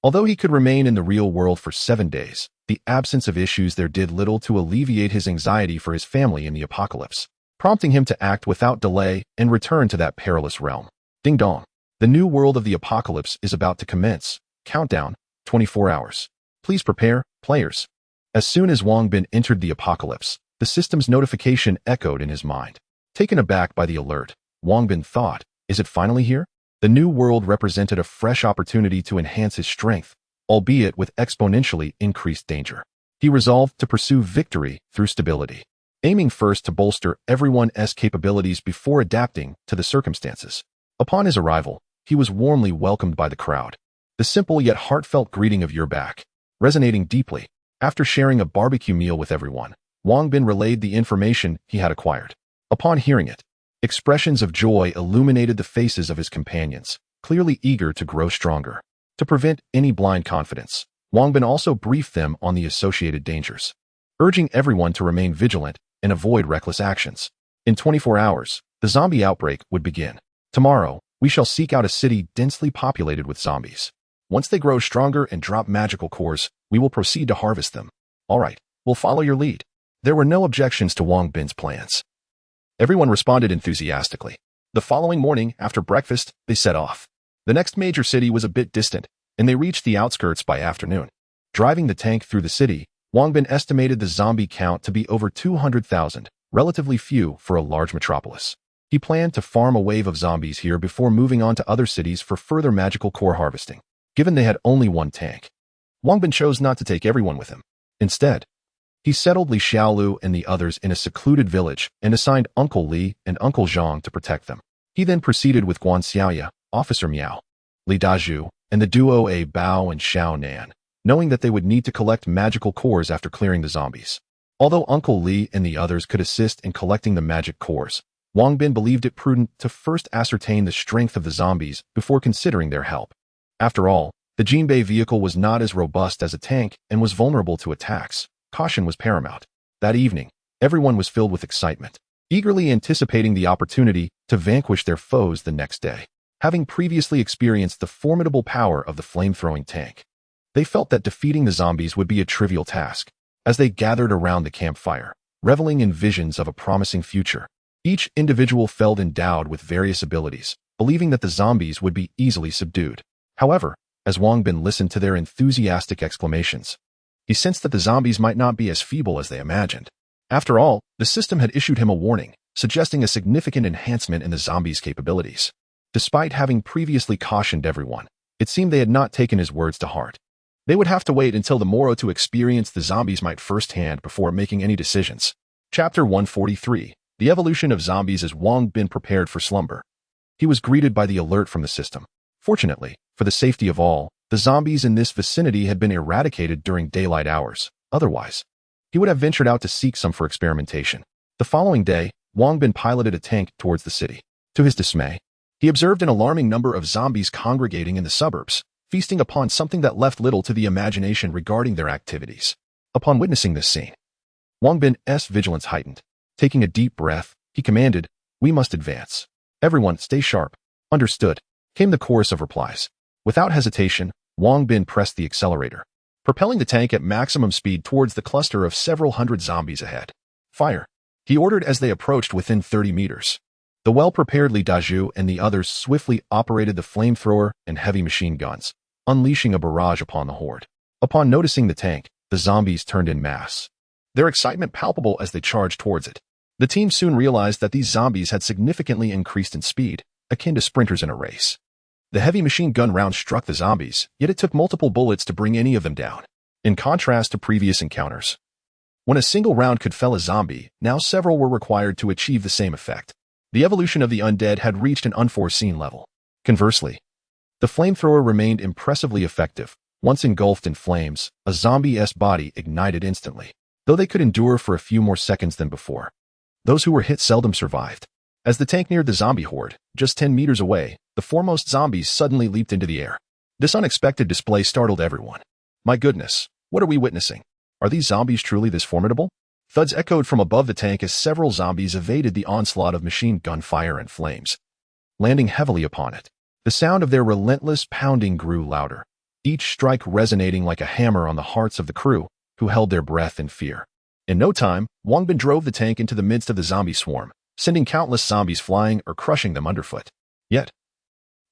Although he could remain in the real world for 7 days, the absence of issues there did little to alleviate his anxiety for his family in the apocalypse, prompting him to act without delay and return to that perilous realm. Ding dong. The new world of the apocalypse is about to commence. Countdown, 24 hours. Please prepare, players. As soon as Wang Bin entered the apocalypse, the system's notification echoed in his mind. Taken aback by the alert, Wang Bin thought, is it finally here? The new world represented a fresh opportunity to enhance his strength, albeit with exponentially increased danger. He resolved to pursue victory through stability, aiming first to bolster everyone's capabilities before adapting to the circumstances. Upon his arrival, he was warmly welcomed by the crowd. The simple yet heartfelt greeting of "You're back" resonating deeply. After sharing a barbecue meal with everyone, Wang Bin relayed the information he had acquired. Upon hearing it, expressions of joy illuminated the faces of his companions, clearly eager to grow stronger. To prevent any blind confidence, Wang Bin also briefed them on the associated dangers, urging everyone to remain vigilant and avoid reckless actions. In 24 hours, the zombie outbreak would begin. Tomorrow, we shall seek out a city densely populated with zombies. Once they grow stronger and drop magical cores, we will proceed to harvest them. All right, we'll follow your lead. There were no objections to Wang Bin's plans. Everyone responded enthusiastically. The following morning, after breakfast, they set off. The next major city was a bit distant, and they reached the outskirts by afternoon. Driving the tank through the city, Wang Bin estimated the zombie count to be over 200,000, relatively few for a large metropolis. He planned to farm a wave of zombies here before moving on to other cities for further magical core harvesting. Given they had only one tank, Wang Bin chose not to take everyone with him. Instead, he settled Li Xiaolu and the others in a secluded village and assigned Uncle Li and Uncle Zhang to protect them. He then proceeded with Guan Xiaoya, Officer Miao, Li Dazhu, and the duo A Bao and Xiao Nan, knowing that they would need to collect magical cores after clearing the zombies. Although Uncle Li and the others could assist in collecting the magic cores, Wang Bin believed it prudent to first ascertain the strength of the zombies before considering their help. After all, the Jinbei vehicle was not as robust as a tank and was vulnerable to attacks. Caution was paramount. That evening, everyone was filled with excitement, eagerly anticipating the opportunity to vanquish their foes the next day. Having previously experienced the formidable power of the flame-throwing tank, they felt that defeating the zombies would be a trivial task. As they gathered around the campfire, reveling in visions of a promising future, each individual felt endowed with various abilities, believing that the zombies would be easily subdued. However, as Wang Bin listened to their enthusiastic exclamations, he sensed that the zombies might not be as feeble as they imagined. After all, the system had issued him a warning, suggesting a significant enhancement in the zombies' capabilities. Despite having previously cautioned everyone, it seemed they had not taken his words to heart. They would have to wait until the morrow to experience the zombies might firsthand before making any decisions. Chapter 143. The evolution of zombies. As Wang Bin prepared for slumber, he was greeted by the alert from the system. Fortunately, for the safety of all, the zombies in this vicinity had been eradicated during daylight hours. Otherwise, he would have ventured out to seek some for experimentation. The following day, Wang Bin piloted a tank towards the city. To his dismay, he observed an alarming number of zombies congregating in the suburbs, feasting upon something that left little to the imagination regarding their activities. Upon witnessing this scene, Wang Bin's vigilance heightened. Taking a deep breath, he commanded, "We must advance. Everyone, stay sharp." Understood. came the chorus of replies. Without hesitation, Wang Bin pressed the accelerator, propelling the tank at maximum speed towards the cluster of several hundred zombies ahead. Fire! He ordered as they approached within 30 meters. The well-prepared Li Dazhu and the others swiftly operated the flamethrower and heavy machine guns, unleashing a barrage upon the horde. Upon noticing the tank, the zombies turned en masse, their excitement palpable as they charged towards it. The team soon realized that these zombies had significantly increased in speed, akin to sprinters in a race. The heavy machine gun round struck the zombies, yet it took multiple bullets to bring any of them down. In contrast to previous encounters, when a single round could fell a zombie, now several were required to achieve the same effect. The evolution of the undead had reached an unforeseen level. Conversely, the flamethrower remained impressively effective. Once engulfed in flames, a zombie's body ignited instantly, though they could endure for a few more seconds than before. Those who were hit seldom survived. As the tank neared the zombie horde, just 10 meters away, the foremost zombies suddenly leaped into the air. This unexpected display startled everyone. My goodness, what are we witnessing? Are these zombies truly this formidable? Thuds echoed from above the tank as several zombies evaded the onslaught of machine gun fire and flames, landing heavily upon it. The sound of their relentless pounding grew louder, each strike resonating like a hammer on the hearts of the crew, who held their breath in fear. In no time, Wang Bin drove the tank into the midst of the zombie swarm, sending countless zombies flying or crushing them underfoot. Yet,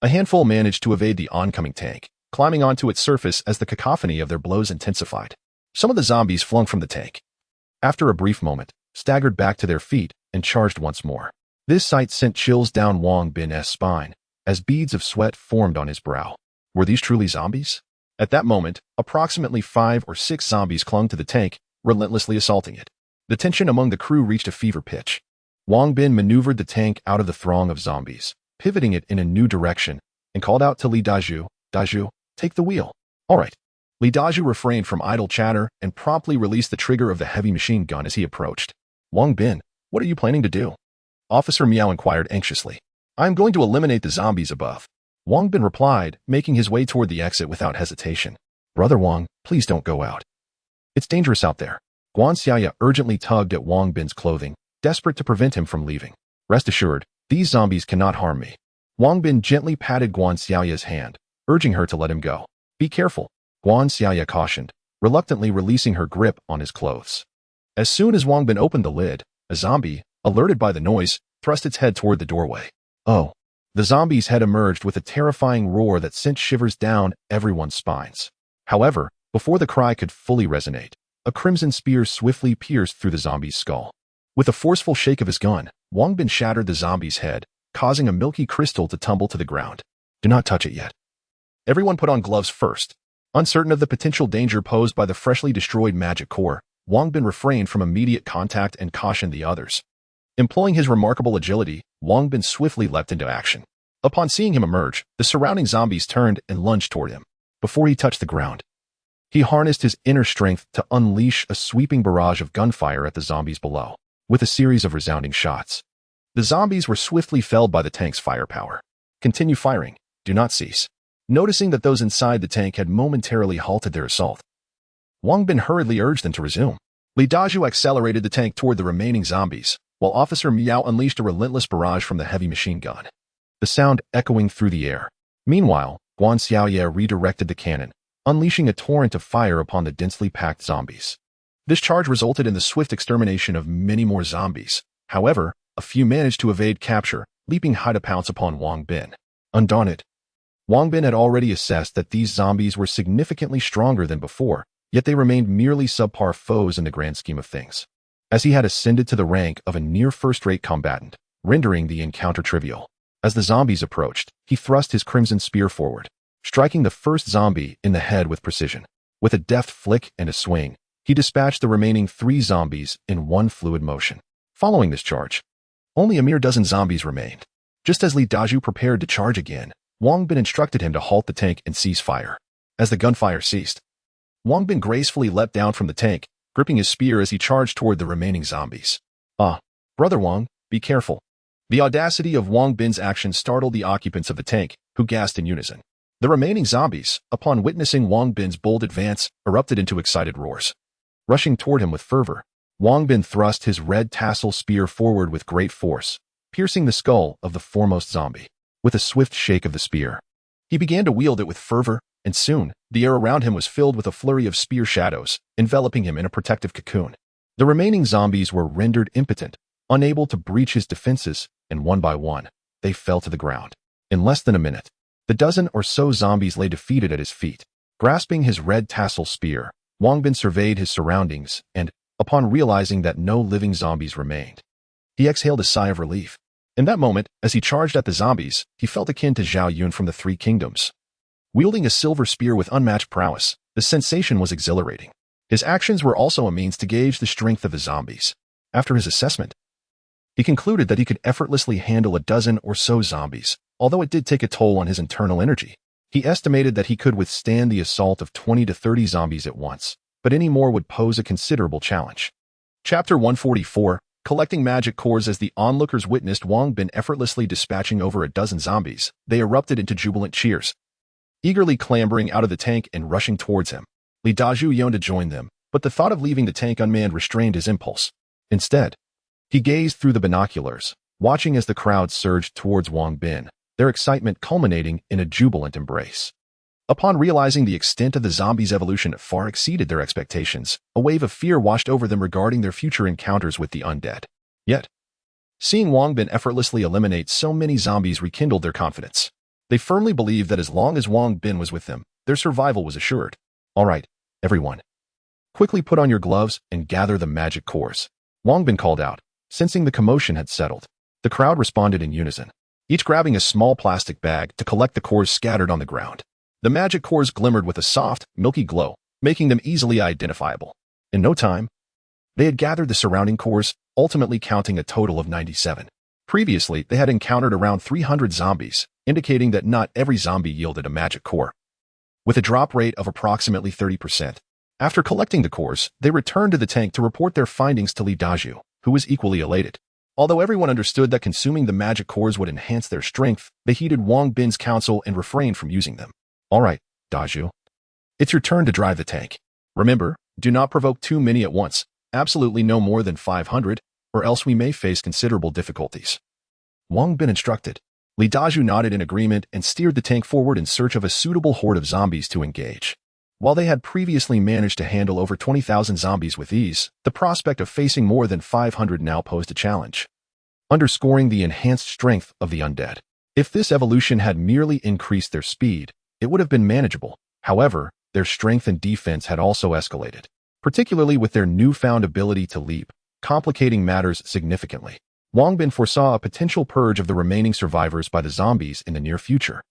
a handful managed to evade the oncoming tank, climbing onto its surface as the cacophony of their blows intensified. Some of the zombies flung from the tank, after a brief moment, staggered back to their feet and charged once more. This sight sent chills down Wang Bin's spine, as beads of sweat formed on his brow. Were these truly zombies? At that moment, approximately 5 or 6 zombies clung to the tank, relentlessly assaulting it. The tension among the crew reached a fever pitch. Wang Bin maneuvered the tank out of the throng of zombies, pivoting it in a new direction, and called out to Li Dazhu, "Dazhu, take the wheel." "All right." Li Dazhu refrained from idle chatter and promptly released the trigger of the heavy machine gun as he approached. "Wang Bin, what are you planning to do?" Officer Miao inquired anxiously. "I am going to eliminate the zombies above," Wang Bin replied, making his way toward the exit without hesitation. "Brother Wang, please don't go out. It's dangerous out there." Guan Xiaoya urgently tugged at Wang Bin's clothing, desperate to prevent him from leaving. "Rest assured, these zombies cannot harm me." Wang Bin gently patted Guan Xiaoya's hand, urging her to let him go. "Be careful," Guan Xiaoya cautioned, reluctantly releasing her grip on his clothes. As soon as Wang Bin opened the lid, a zombie, alerted by the noise, thrust its head toward the doorway. Oh! The zombie's head emerged with a terrifying roar that sent shivers down everyone's spines. However, before the cry could fully resonate, a crimson spear swiftly pierced through the zombie's skull. With a forceful shake of his gun, Wang Bin shattered the zombie's head, causing a milky crystal to tumble to the ground. "Do not touch it yet." Everyone put on gloves first. Uncertain of the potential danger posed by the freshly destroyed magic core, Wang Bin refrained from immediate contact and cautioned the others. Employing his remarkable agility, Wang Bin swiftly leapt into action. Upon seeing him emerge, the surrounding zombies turned and lunged toward him. Before he touched the ground, he harnessed his inner strength to unleash a sweeping barrage of gunfire at the zombies below. With a series of resounding shots, the zombies were swiftly felled by the tank's firepower. "Continue firing. Do not cease." Noticing that those inside the tank had momentarily halted their assault, Wang Bin hurriedly urged them to resume. Li Dazhu accelerated the tank toward the remaining zombies, while Officer Miao unleashed a relentless barrage from the heavy machine gun, the sound echoing through the air. Meanwhile, Guan Xiaoye redirected the cannon, unleashing a torrent of fire upon the densely packed zombies. This charge resulted in the swift extermination of many more zombies. However, a few managed to evade capture, leaping high to pounce upon Wang Bin. Undaunted, Wang Bin had already assessed that these zombies were significantly stronger than before, yet they remained merely subpar foes in the grand scheme of things. As he had ascended to the rank of a near first-rate combatant, rendering the encounter trivial. As the zombies approached, he thrust his crimson spear forward, striking the first zombie in the head with precision. With a deft flick and a swing, he dispatched the remaining 3 zombies in one fluid motion. Following this charge, only a mere dozen zombies remained. Just as Li Dazhu prepared to charge again, Wang Bin instructed him to halt the tank and cease fire. As the gunfire ceased, Wang Bin gracefully leapt down from the tank, gripping his spear as he charged toward the remaining zombies. "Ah, Brother Wang, be careful." The audacity of Wang Bin's action startled the occupants of the tank, who gasped in unison. The remaining zombies, upon witnessing Wang Bin's bold advance, erupted into excited roars. Rushing toward him with fervor, Wang Bin thrust his red tassel spear forward with great force, piercing the skull of the foremost zombie. with a swift shake of the spear. He began to wield it with fervor, and soon, the air around him was filled with a flurry of spear shadows, enveloping him in a protective cocoon. The remaining zombies were rendered impotent, unable to breach his defenses, and one by one, they fell to the ground. In less than a minute, the dozen or so zombies lay defeated at his feet. Grasping his red tassel spear, Wang Bin surveyed his surroundings and, upon realizing that no living zombies remained, he exhaled a sigh of relief. In that moment, as he charged at the zombies, he felt akin to Zhao Yun from the Three Kingdoms. Wielding a silver spear with unmatched prowess, the sensation was exhilarating. His actions were also a means to gauge the strength of the zombies. After his assessment, he concluded that he could effortlessly handle a dozen or so zombies, although it did take a toll on his internal energy. He estimated that he could withstand the assault of 20 to 30 zombies at once, but any more would pose a considerable challenge. Chapter 144, Collecting Magic Cores. As the onlookers witnessed Wang Bin effortlessly dispatching over a dozen zombies, they erupted into jubilant cheers. Eagerly clambering out of the tank and rushing towards him, Li Dazhu yearned to join them, but the thought of leaving the tank unmanned restrained his impulse. Instead, he gazed through the binoculars, watching as the crowd surged towards Wang Bin, their excitement culminating in a jubilant embrace. Upon realizing the extent of the zombies' evolution far exceeded their expectations, a wave of fear washed over them regarding their future encounters with the undead. Yet, seeing Wang Bin effortlessly eliminate so many zombies rekindled their confidence. They firmly believed that as long as Wang Bin was with them, their survival was assured. All right, everyone. Quickly put on your gloves and gather the magic cores, Wang Bin called out, sensing the commotion had settled. The crowd responded in unison, each grabbing a small plastic bag to collect the cores scattered on the ground. The magic cores glimmered with a soft, milky glow, making them easily identifiable. In no time, they had gathered the surrounding cores, ultimately counting a total of 97. Previously, they had encountered around 300 zombies, indicating that not every zombie yielded a magic core. With a drop rate of approximately 30%. After collecting the cores, they returned to the tank to report their findings to Li Dazhu, who was equally elated. Although everyone understood that consuming the magic cores would enhance their strength, they heeded Wang Bin's counsel and refrained from using them. All right, Dazhu. It's your turn to drive the tank. Remember, do not provoke too many at once, absolutely no more than 500, or else we may face considerable difficulties. Wang Bin instructed. Li Dazhu nodded in agreement and steered the tank forward in search of a suitable horde of zombies to engage. While they had previously managed to handle over 20,000 zombies with ease, the prospect of facing more than 500 now posed a challenge, underscoring the enhanced strength of the undead. If this evolution had merely increased their speed, it would have been manageable. However, their strength and defense had also escalated, particularly with their newfound ability to leap, complicating matters significantly. Wang Bin foresaw a potential purge of the remaining survivors by the zombies in the near future,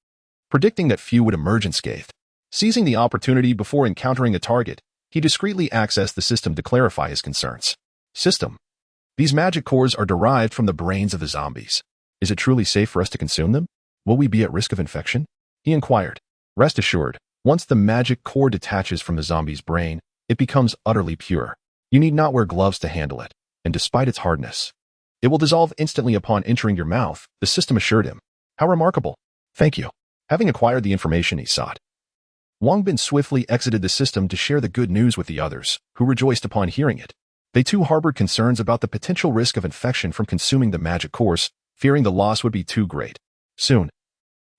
predicting that few would emerge unscathed. Seizing the opportunity before encountering a target, he discreetly accessed the system to clarify his concerns. System. These magic cores are derived from the brains of the zombies. Is it truly safe for us to consume them? Will we be at risk of infection? He inquired. Rest assured, once the magic core detaches from the zombie's brain, it becomes utterly pure. You need not wear gloves to handle it, and despite its hardness, it will dissolve instantly upon entering your mouth, the system assured him. How remarkable. Thank you. Having acquired the information he sought, Wang Bin swiftly exited the system to share the good news with the others, who rejoiced upon hearing it. They too harbored concerns about the potential risk of infection from consuming the magic cores, fearing the loss would be too great. Soon,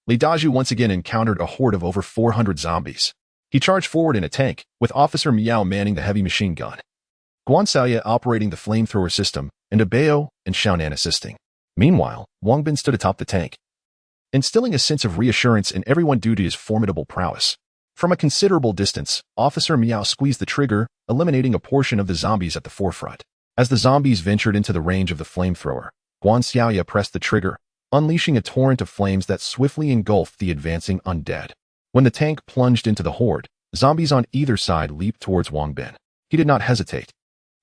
Li Dazhu once again encountered a horde of over 400 zombies. He charged forward in a tank, with Officer Miao manning the heavy machine gun, Guan Xiaoya operating the flamethrower system, and Abeo and Xiaonan assisting. Meanwhile, Wang Bin stood atop the tank, instilling a sense of reassurance in everyone due to his formidable prowess. From a considerable distance, Officer Miao squeezed the trigger, eliminating a portion of the zombies at the forefront. As the zombies ventured into the range of the flamethrower, Guan Xiaoya pressed the trigger, unleashing a torrent of flames that swiftly engulfed the advancing undead. When the tank plunged into the horde, zombies on either side leaped towards Wang Bin. He did not hesitate,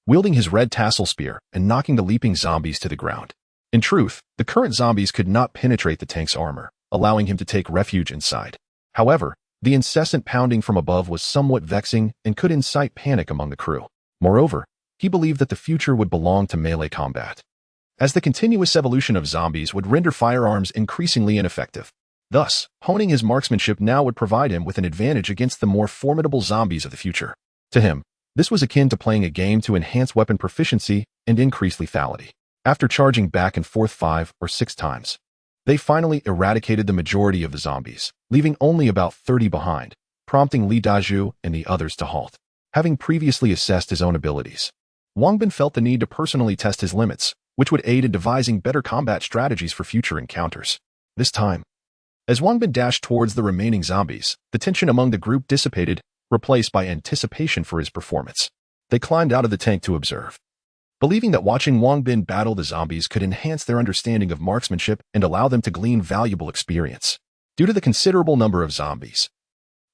wielding his red tassel spear and knocking the leaping zombies to the ground. In truth, the current zombies could not penetrate the tank's armor, allowing him to take refuge inside. However, the incessant pounding from above was somewhat vexing and could incite panic among the crew. Moreover, he believed that the future would belong to melee combat, as the continuous evolution of zombies would render firearms increasingly ineffective. Thus, honing his marksmanship now would provide him with an advantage against the more formidable zombies of the future. To him, this was akin to playing a game to enhance weapon proficiency and increase lethality. After charging back and forth 5 or 6 times, They finally eradicated the majority of the zombies, leaving only about 30 behind, prompting Li Dazhu and the others to halt. Having previously assessed his own abilities, Wang Bin felt the need to personally test his limits, which would aid in devising better combat strategies for future encounters. This time, as Wang Bin dashed towards the remaining zombies, the tension among the group dissipated, replaced by anticipation for his performance. They climbed out of the tank to observe, believing that watching Wang Bin battle the zombies could enhance their understanding of marksmanship and allow them to glean valuable experience. Due to the considerable number of zombies,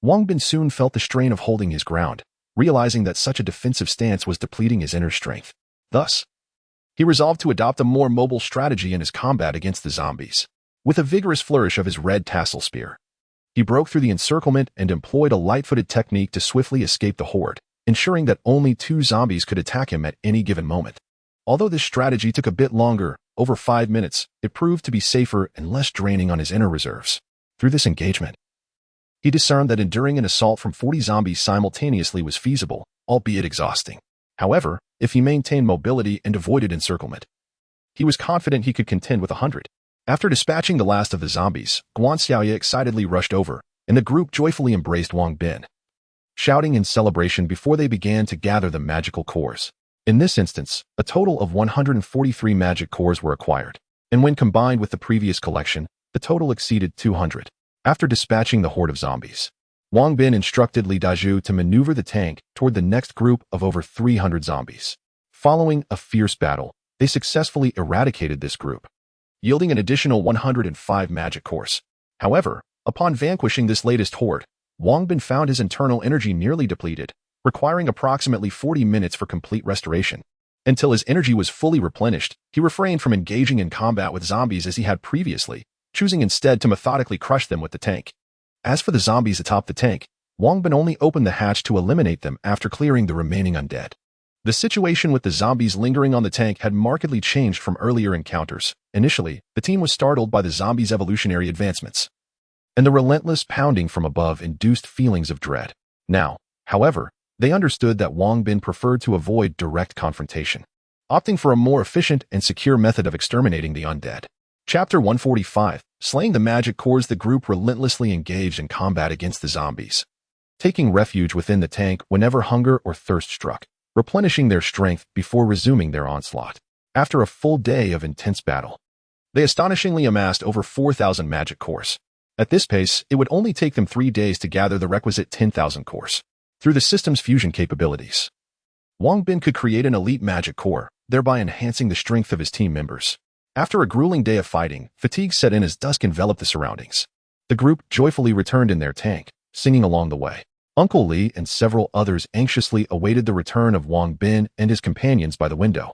Wang Bin soon felt the strain of holding his ground, realizing that such a defensive stance was depleting his inner strength. Thus, he resolved to adopt a more mobile strategy in his combat against the zombies. With a vigorous flourish of his red tassel spear, he broke through the encirclement and employed a light-footed technique to swiftly escape the horde, ensuring that only 2 zombies could attack him at any given moment. Although this strategy took a bit longer, over 5 minutes, it proved to be safer and less draining on his inner reserves. Through this engagement, he discerned that enduring an assault from 40 zombies simultaneously was feasible, albeit exhausting. However, if he maintained mobility and avoided encirclement, he was confident he could contend with 100. After dispatching the last of the zombies, Guan Xiaoye excitedly rushed over, and the group joyfully embraced Wang Bin, shouting in celebration before they began to gather the magical cores. In this instance, a total of 143 magic cores were acquired, and when combined with the previous collection, the total exceeded 200. After dispatching the horde of zombies, Wang Bin instructed Li Dazhu to maneuver the tank toward the next group of over 300 zombies. Following a fierce battle, they successfully eradicated this group, yielding an additional 105 magic cores. However, upon vanquishing this latest horde, Wang Bin found his internal energy nearly depleted, requiring approximately 40 minutes for complete restoration. Until his energy was fully replenished, he refrained from engaging in combat with zombies as he had previously, choosing instead to methodically crush them with the tank. As for the zombies atop the tank, Wang Bin only opened the hatch to eliminate them after clearing the remaining undead. The situation with the zombies lingering on the tank had markedly changed from earlier encounters. Initially, the team was startled by the zombies' evolutionary advancements, and the relentless pounding from above induced feelings of dread. Now, however, they understood that Wang Bin preferred to avoid direct confrontation, opting for a more efficient and secure method of exterminating the undead. Chapter 145, Slaying the Magic Cores. The group relentlessly engaged in combat against the zombies, taking refuge within the tank whenever hunger or thirst struck, replenishing their strength before resuming their onslaught. After a full day of intense battle, they astonishingly amassed over 4,000 magic cores. At this pace, it would only take them 3 days to gather the requisite 10,000 cores. Through the system's fusion capabilities, Wang Bin could create an elite magic core, thereby enhancing the strength of his team members. After a grueling day of fighting, fatigue set in as dusk enveloped the surroundings. The group joyfully returned in their tank, singing along the way. Uncle Li and several others anxiously awaited the return of Wang Bin and his companions by the window.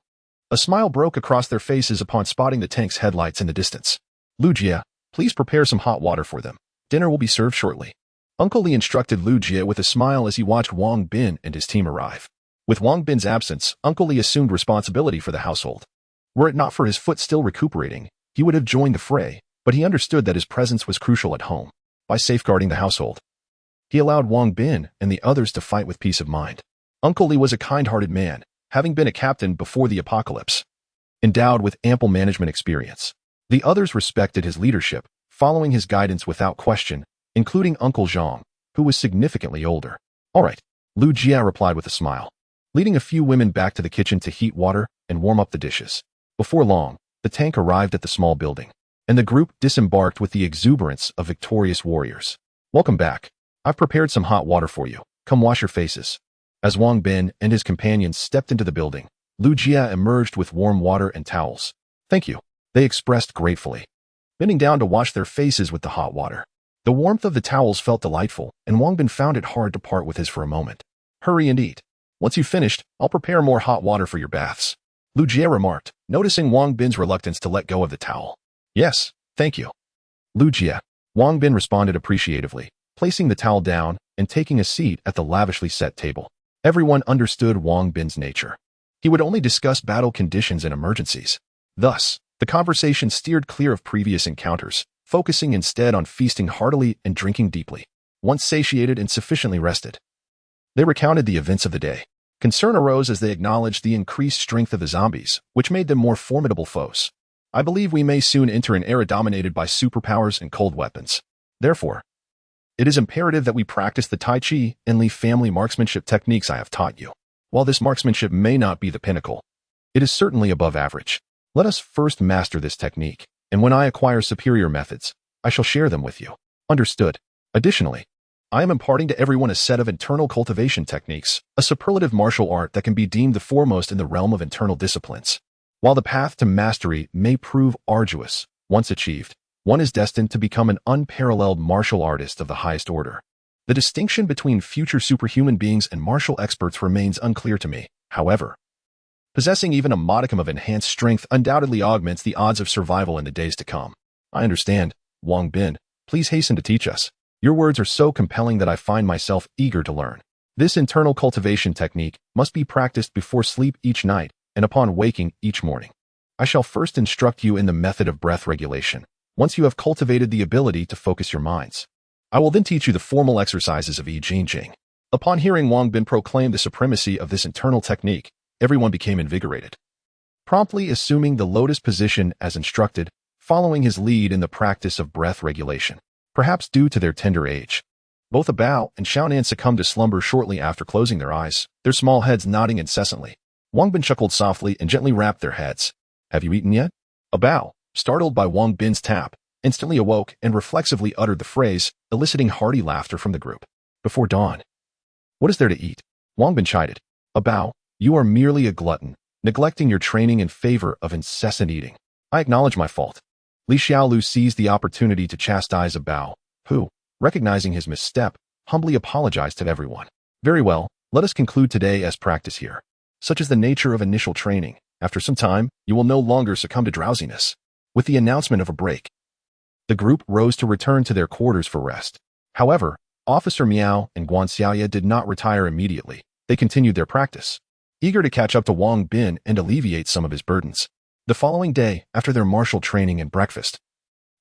A smile broke across their faces upon spotting the tank's headlights in the distance. Lu Jie, please prepare some hot water for them. Dinner will be served shortly. Uncle Li instructed Lu Jie with a smile as he watched Wang Bin and his team arrive. With Wang Bin's absence, Uncle Li assumed responsibility for the household. Were it not for his foot still recuperating, he would have joined the fray, but he understood that his presence was crucial at home. By safeguarding the household, he allowed Wang Bin and the others to fight with peace of mind. Uncle Li was a kind-hearted man, having been a captain before the apocalypse, endowed with ample management experience. The others respected his leadership, following his guidance without question, including Uncle Zhang, who was significantly older. All right, Lu Jie replied with a smile, leading a few women back to the kitchen to heat water and warm up the dishes. Before long, the tank arrived at the small building, and the group disembarked with the exuberance of victorious warriors. Welcome back. I've prepared some hot water for you. Come wash your faces. As Wang Bin and his companions stepped into the building, Lu Jie emerged with warm water and towels. Thank you, they expressed gratefully, bending down to wash their faces with the hot water. The warmth of the towels felt delightful, and Wang Bin found it hard to part with his for a moment. Hurry and eat. Once you've finished, I'll prepare more hot water for your baths, Lu Jie remarked, noticing Wang Bin's reluctance to let go of the towel. Yes, thank you, Lu Jie. Wang Bin responded appreciatively, placing the towel down and taking a seat at the lavishly set table. Everyone understood Wang Bin's nature. He would only discuss battle conditions and emergencies. Thus, the conversation steered clear of previous encounters, focusing instead on feasting heartily and drinking deeply. Once satiated and sufficiently rested, they recounted the events of the day. Concern arose as they acknowledged the increased strength of the zombies, which made them more formidable foes. I believe we may soon enter an era dominated by superpowers and cold weapons. Therefore, it is imperative that we practice the Tai Chi and Li family marksmanship techniques I have taught you. While this marksmanship may not be the pinnacle, it is certainly above average. Let us first master this technique, and when I acquire superior methods, I shall share them with you. Understood. Additionally, I am imparting to everyone a set of internal cultivation techniques, a superlative martial art that can be deemed the foremost in the realm of internal disciplines. While the path to mastery may prove arduous, once achieved, one is destined to become an unparalleled martial artist of the highest order. The distinction between future superhuman beings and martial experts remains unclear to me, however. Possessing even a modicum of enhanced strength undoubtedly augments the odds of survival in the days to come. I understand, Wang Bin. Please hasten to teach us. Your words are so compelling that I find myself eager to learn. This internal cultivation technique must be practiced before sleep each night and upon waking each morning. I shall first instruct you in the method of breath regulation. Once you have cultivated the ability to focus your minds, I will then teach you the formal exercises of I Ching Ching. Upon hearing Wang Bin proclaim the supremacy of this internal technique, everyone became invigorated. Promptly assuming the lotus position as instructed, following his lead in the practice of breath regulation. Perhaps due to their tender age, both Bao and Xiaonan succumbed to slumber shortly after closing their eyes, their small heads nodding incessantly. Wang Bin chuckled softly and gently rapped their heads. Have you eaten yet? Bao, startled by Wang Bin's tap, instantly awoke and reflexively uttered the phrase, eliciting hearty laughter from the group. Before dawn. What is there to eat? Wang Bin chided. Bao, you are merely a glutton, neglecting your training in favor of incessant eating. I acknowledge my fault. Li Xiaolu seized the opportunity to chastise Bao, who, recognizing his misstep, humbly apologized to everyone. Very well, let us conclude today as practice here. Such is the nature of initial training. After some time, you will no longer succumb to drowsiness. With the announcement of a break, the group rose to return to their quarters for rest. However, Officer Miao and Guan Xiaoye did not retire immediately. They continued their practice, eager to catch up to Wang Bin and alleviate some of his burdens. The following day, after their martial training and breakfast,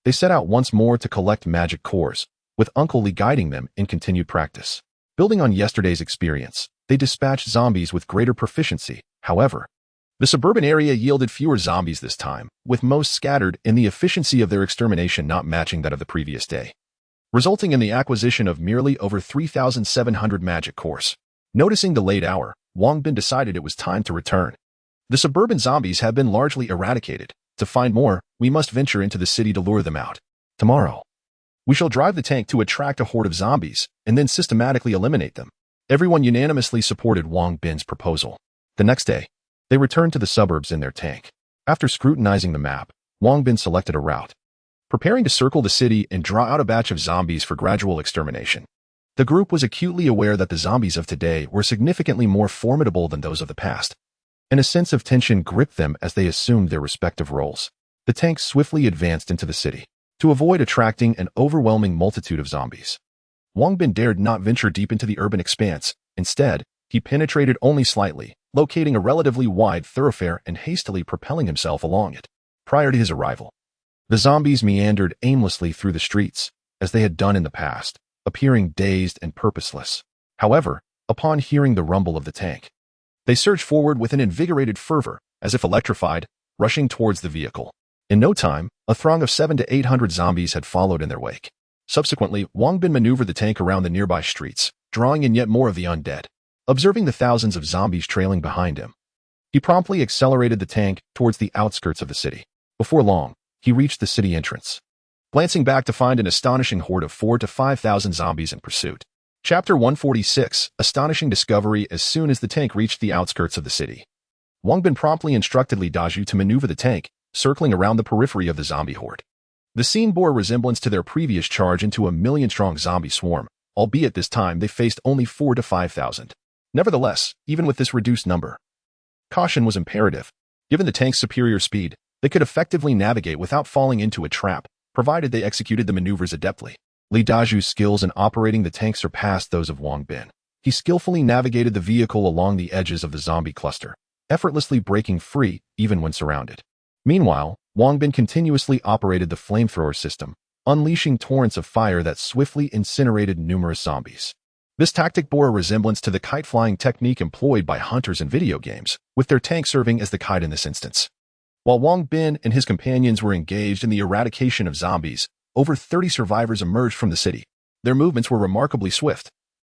they set out once more to collect magic cores, with Uncle Li guiding them in continued practice. Building on yesterday's experience, they dispatched zombies with greater proficiency. However, the suburban area yielded fewer zombies this time, with most scattered and the efficiency of their extermination not matching that of the previous day, resulting in the acquisition of merely over 3,700 magic cores. Noticing the late hour, Wang Bin decided it was time to return. The suburban zombies have been largely eradicated. To find more, we must venture into the city to lure them out. Tomorrow, we shall drive the tank to attract a horde of zombies and then systematically eliminate them. Everyone unanimously supported Wang Bin's proposal. The next day, they returned to the suburbs in their tank. After scrutinizing the map, Wang Bin selected a route, preparing to circle the city and draw out a batch of zombies for gradual extermination. The group was acutely aware that the zombies of today were significantly more formidable than those of the past, and a sense of tension gripped them as they assumed their respective roles. The tank swiftly advanced into the city, to avoid attracting an overwhelming multitude of zombies. Wang Bin dared not venture deep into the urban expanse. Instead, he penetrated only slightly, locating a relatively wide thoroughfare and hastily propelling himself along it. Prior to his arrival, the zombies meandered aimlessly through the streets, as they had done in the past, appearing dazed and purposeless. However, upon hearing the rumble of the tank, they surged forward with an invigorated fervor, as if electrified, rushing towards the vehicle. In no time, a throng of 700 to 800 zombies had followed in their wake. Subsequently, Wang Bin maneuvered the tank around the nearby streets, drawing in yet more of the undead. Observing the thousands of zombies trailing behind him, he promptly accelerated the tank towards the outskirts of the city. Before long, he reached the city entrance, glancing back to find an astonishing horde of 4,000 to 5,000 zombies in pursuit. Chapter 146, Astonishing Discovery. As soon as the tank reached the outskirts of the city, Wang Bin promptly instructed Li Daju to maneuver the tank, circling around the periphery of the zombie horde. The scene bore a resemblance to their previous charge into a million-strong zombie swarm, albeit this time they faced only 4,000 to 5,000. Nevertheless, even with this reduced number, caution was imperative. Given the tank's superior speed, they could effectively navigate without falling into a trap, provided they executed the maneuvers adeptly. Li Daju's skills in operating the tank surpassed those of Wang Bin. He skillfully navigated the vehicle along the edges of the zombie cluster, effortlessly breaking free even when surrounded. Meanwhile, Wang Bin continuously operated the flamethrower system, unleashing torrents of fire that swiftly incinerated numerous zombies. This tactic bore a resemblance to the kite-flying technique employed by hunters in video games, with their tank serving as the kite in this instance. While Wang Bin and his companions were engaged in the eradication of zombies, over 30 survivors emerged from the city. Their movements were remarkably swift,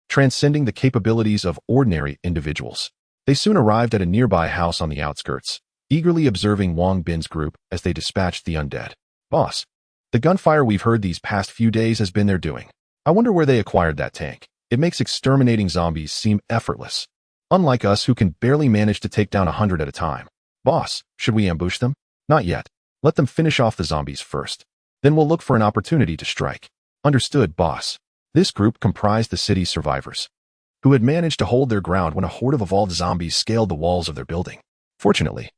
transcending the capabilities of ordinary individuals. They soon arrived at a nearby house on the outskirts, eagerly observing Wang Bin's group as they dispatched the undead. Boss, the gunfire we've heard these past few days has been their doing. I wonder where they acquired that tank. It makes exterminating zombies seem effortless, unlike us who can barely manage to take down 100 at a time. Boss, should we ambush them? Not yet. Let them finish off the zombies first. Then we'll look for an opportunity to strike. Understood, boss. This group comprised the city's survivors, who had managed to hold their ground when a horde of evolved zombies scaled the walls of their building. Fortunately,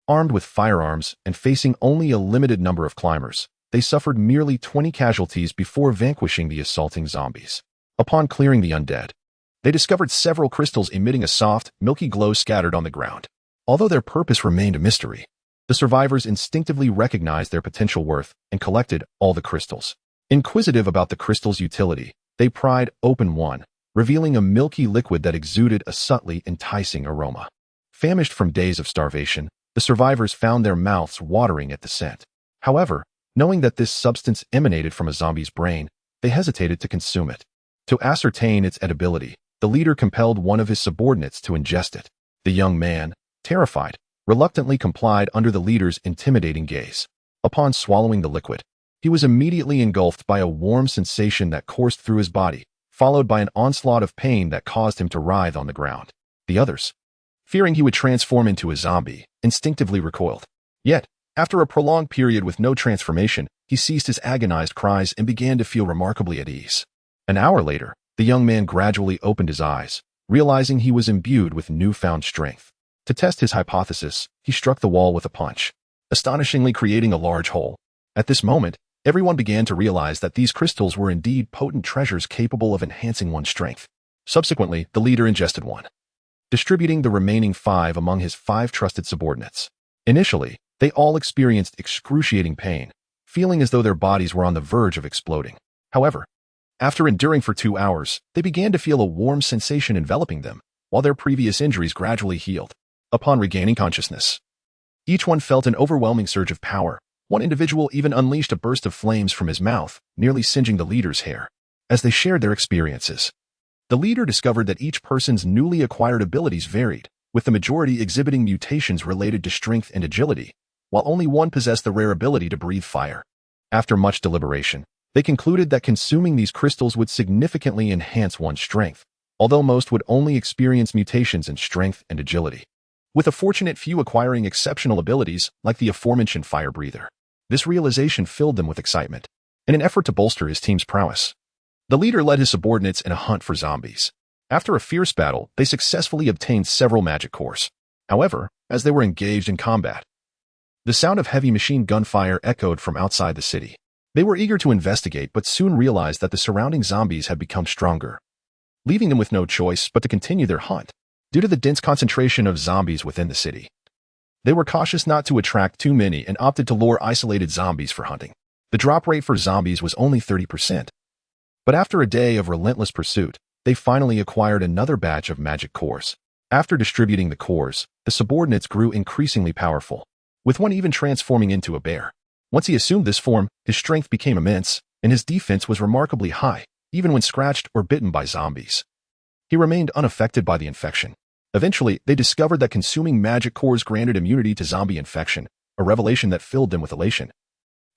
armed with firearms and facing only a limited number of climbers, they suffered merely 20 casualties before vanquishing the assaulting zombies. Upon clearing the undead, they discovered several crystals emitting a soft, milky glow scattered on the ground. Although their purpose remained a mystery, the survivors instinctively recognized their potential worth and collected all the crystals. Inquisitive about the crystal's utility, they pried open one, revealing a milky liquid that exuded a subtly enticing aroma. Famished from days of starvation, the survivors found their mouths watering at the scent. However, knowing that this substance emanated from a zombie's brain, they hesitated to consume it. To ascertain its edibility, the leader compelled one of his subordinates to ingest it. The young man, terrified, reluctantly complied under the leader's intimidating gaze. Upon swallowing the liquid, he was immediately engulfed by a warm sensation that coursed through his body, followed by an onslaught of pain that caused him to writhe on the ground. The others, fearing he would transform into a zombie, instinctively recoiled. Yet, after a prolonged period with no transformation, he ceased his agonized cries and began to feel remarkably at ease. An hour later, the young man gradually opened his eyes, realizing he was imbued with newfound strength. To test his hypothesis, he struck the wall with a punch, astonishingly creating a large hole. At this moment, everyone began to realize that these crystals were indeed potent treasures capable of enhancing one's strength. Subsequently, the leader ingested one, distributing the remaining 5 among his 5 trusted subordinates. Initially, they all experienced excruciating pain, feeling as though their bodies were on the verge of exploding. However, after enduring for 2 hours, they began to feel a warm sensation enveloping them, while their previous injuries gradually healed. Upon regaining consciousness, each one felt an overwhelming surge of power. One individual even unleashed a burst of flames from his mouth, nearly singeing the leader's hair. As they shared their experiences, the leader discovered that each person's newly acquired abilities varied, with the majority exhibiting mutations related to strength and agility, while only one possessed the rare ability to breathe fire. After much deliberation, they concluded that consuming these crystals would significantly enhance one's strength, although most would only experience mutations in strength and agility, with a fortunate few acquiring exceptional abilities like the aforementioned fire breather. This realization filled them with excitement. In an effort to bolster his team's prowess, the leader led his subordinates in a hunt for zombies. After a fierce battle, they successfully obtained several magic cores. However, as they were engaged in combat, the sound of heavy machine gun fire echoed from outside the city. They were eager to investigate but soon realized that the surrounding zombies had become stronger, leaving them with no choice but to continue their hunt. Due to the dense concentration of zombies within the city, they were cautious not to attract too many and opted to lure isolated zombies for hunting. The drop rate for zombies was only 30%. But after a day of relentless pursuit, they finally acquired another batch of magic cores. After distributing the cores, the subordinates grew increasingly powerful, with one even transforming into a bear. Once he assumed this form, his strength became immense, and his defense was remarkably high, even when scratched or bitten by zombies. He remained unaffected by the infection. Eventually, they discovered that consuming magic cores granted immunity to zombie infection, a revelation that filled them with elation,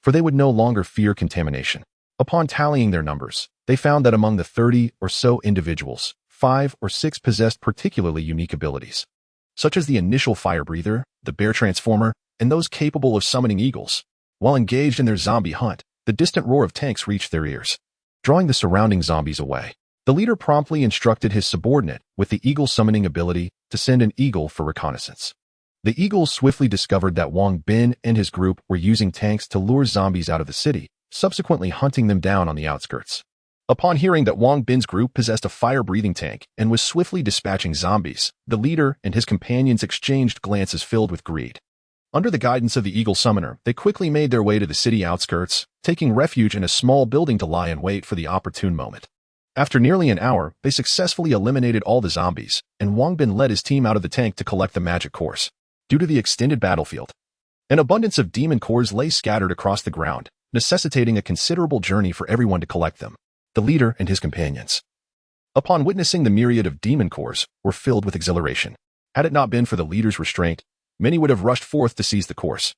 for they would no longer fear contamination. Upon tallying their numbers, they found that among the 30 or so individuals, 5 or 6 possessed particularly unique abilities, such as the initial fire breather, the bear transformer, and those capable of summoning eagles. While engaged in their zombie hunt, the distant roar of tanks reached their ears, drawing the surrounding zombies away. The leader promptly instructed his subordinate with the eagle summoning ability to send an eagle for reconnaissance. The eagles swiftly discovered that Wang Bin and his group were using tanks to lure zombies out of the city, subsequently hunting them down on the outskirts. Upon hearing that Wang Bin's group possessed a fire-breathing tank and was swiftly dispatching zombies, the leader and his companions exchanged glances filled with greed. Under the guidance of the eagle summoner, they quickly made their way to the city outskirts, taking refuge in a small building to lie in wait for the opportune moment. After nearly an hour, they successfully eliminated all the zombies, and Wang Bin led his team out of the tank to collect the magic cores. Due to the extended battlefield, An abundance of demon cores lay scattered across the ground, necessitating a considerable journey for everyone to collect them. The leader and his companions, upon witnessing the myriad of demon cores, were filled with exhilaration. Had it not been for the leader's restraint, many would have rushed forth to seize the cores.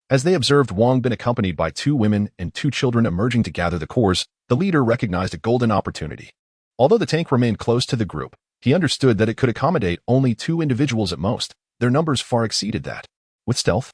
As they observed Wang Bin accompanied by 2 women and 2 children emerging to gather the cores, the leader recognized a golden opportunity. Although the tank remained close to the group, he understood that it could accommodate only 2 individuals at most. Their numbers far exceeded that. With stealth,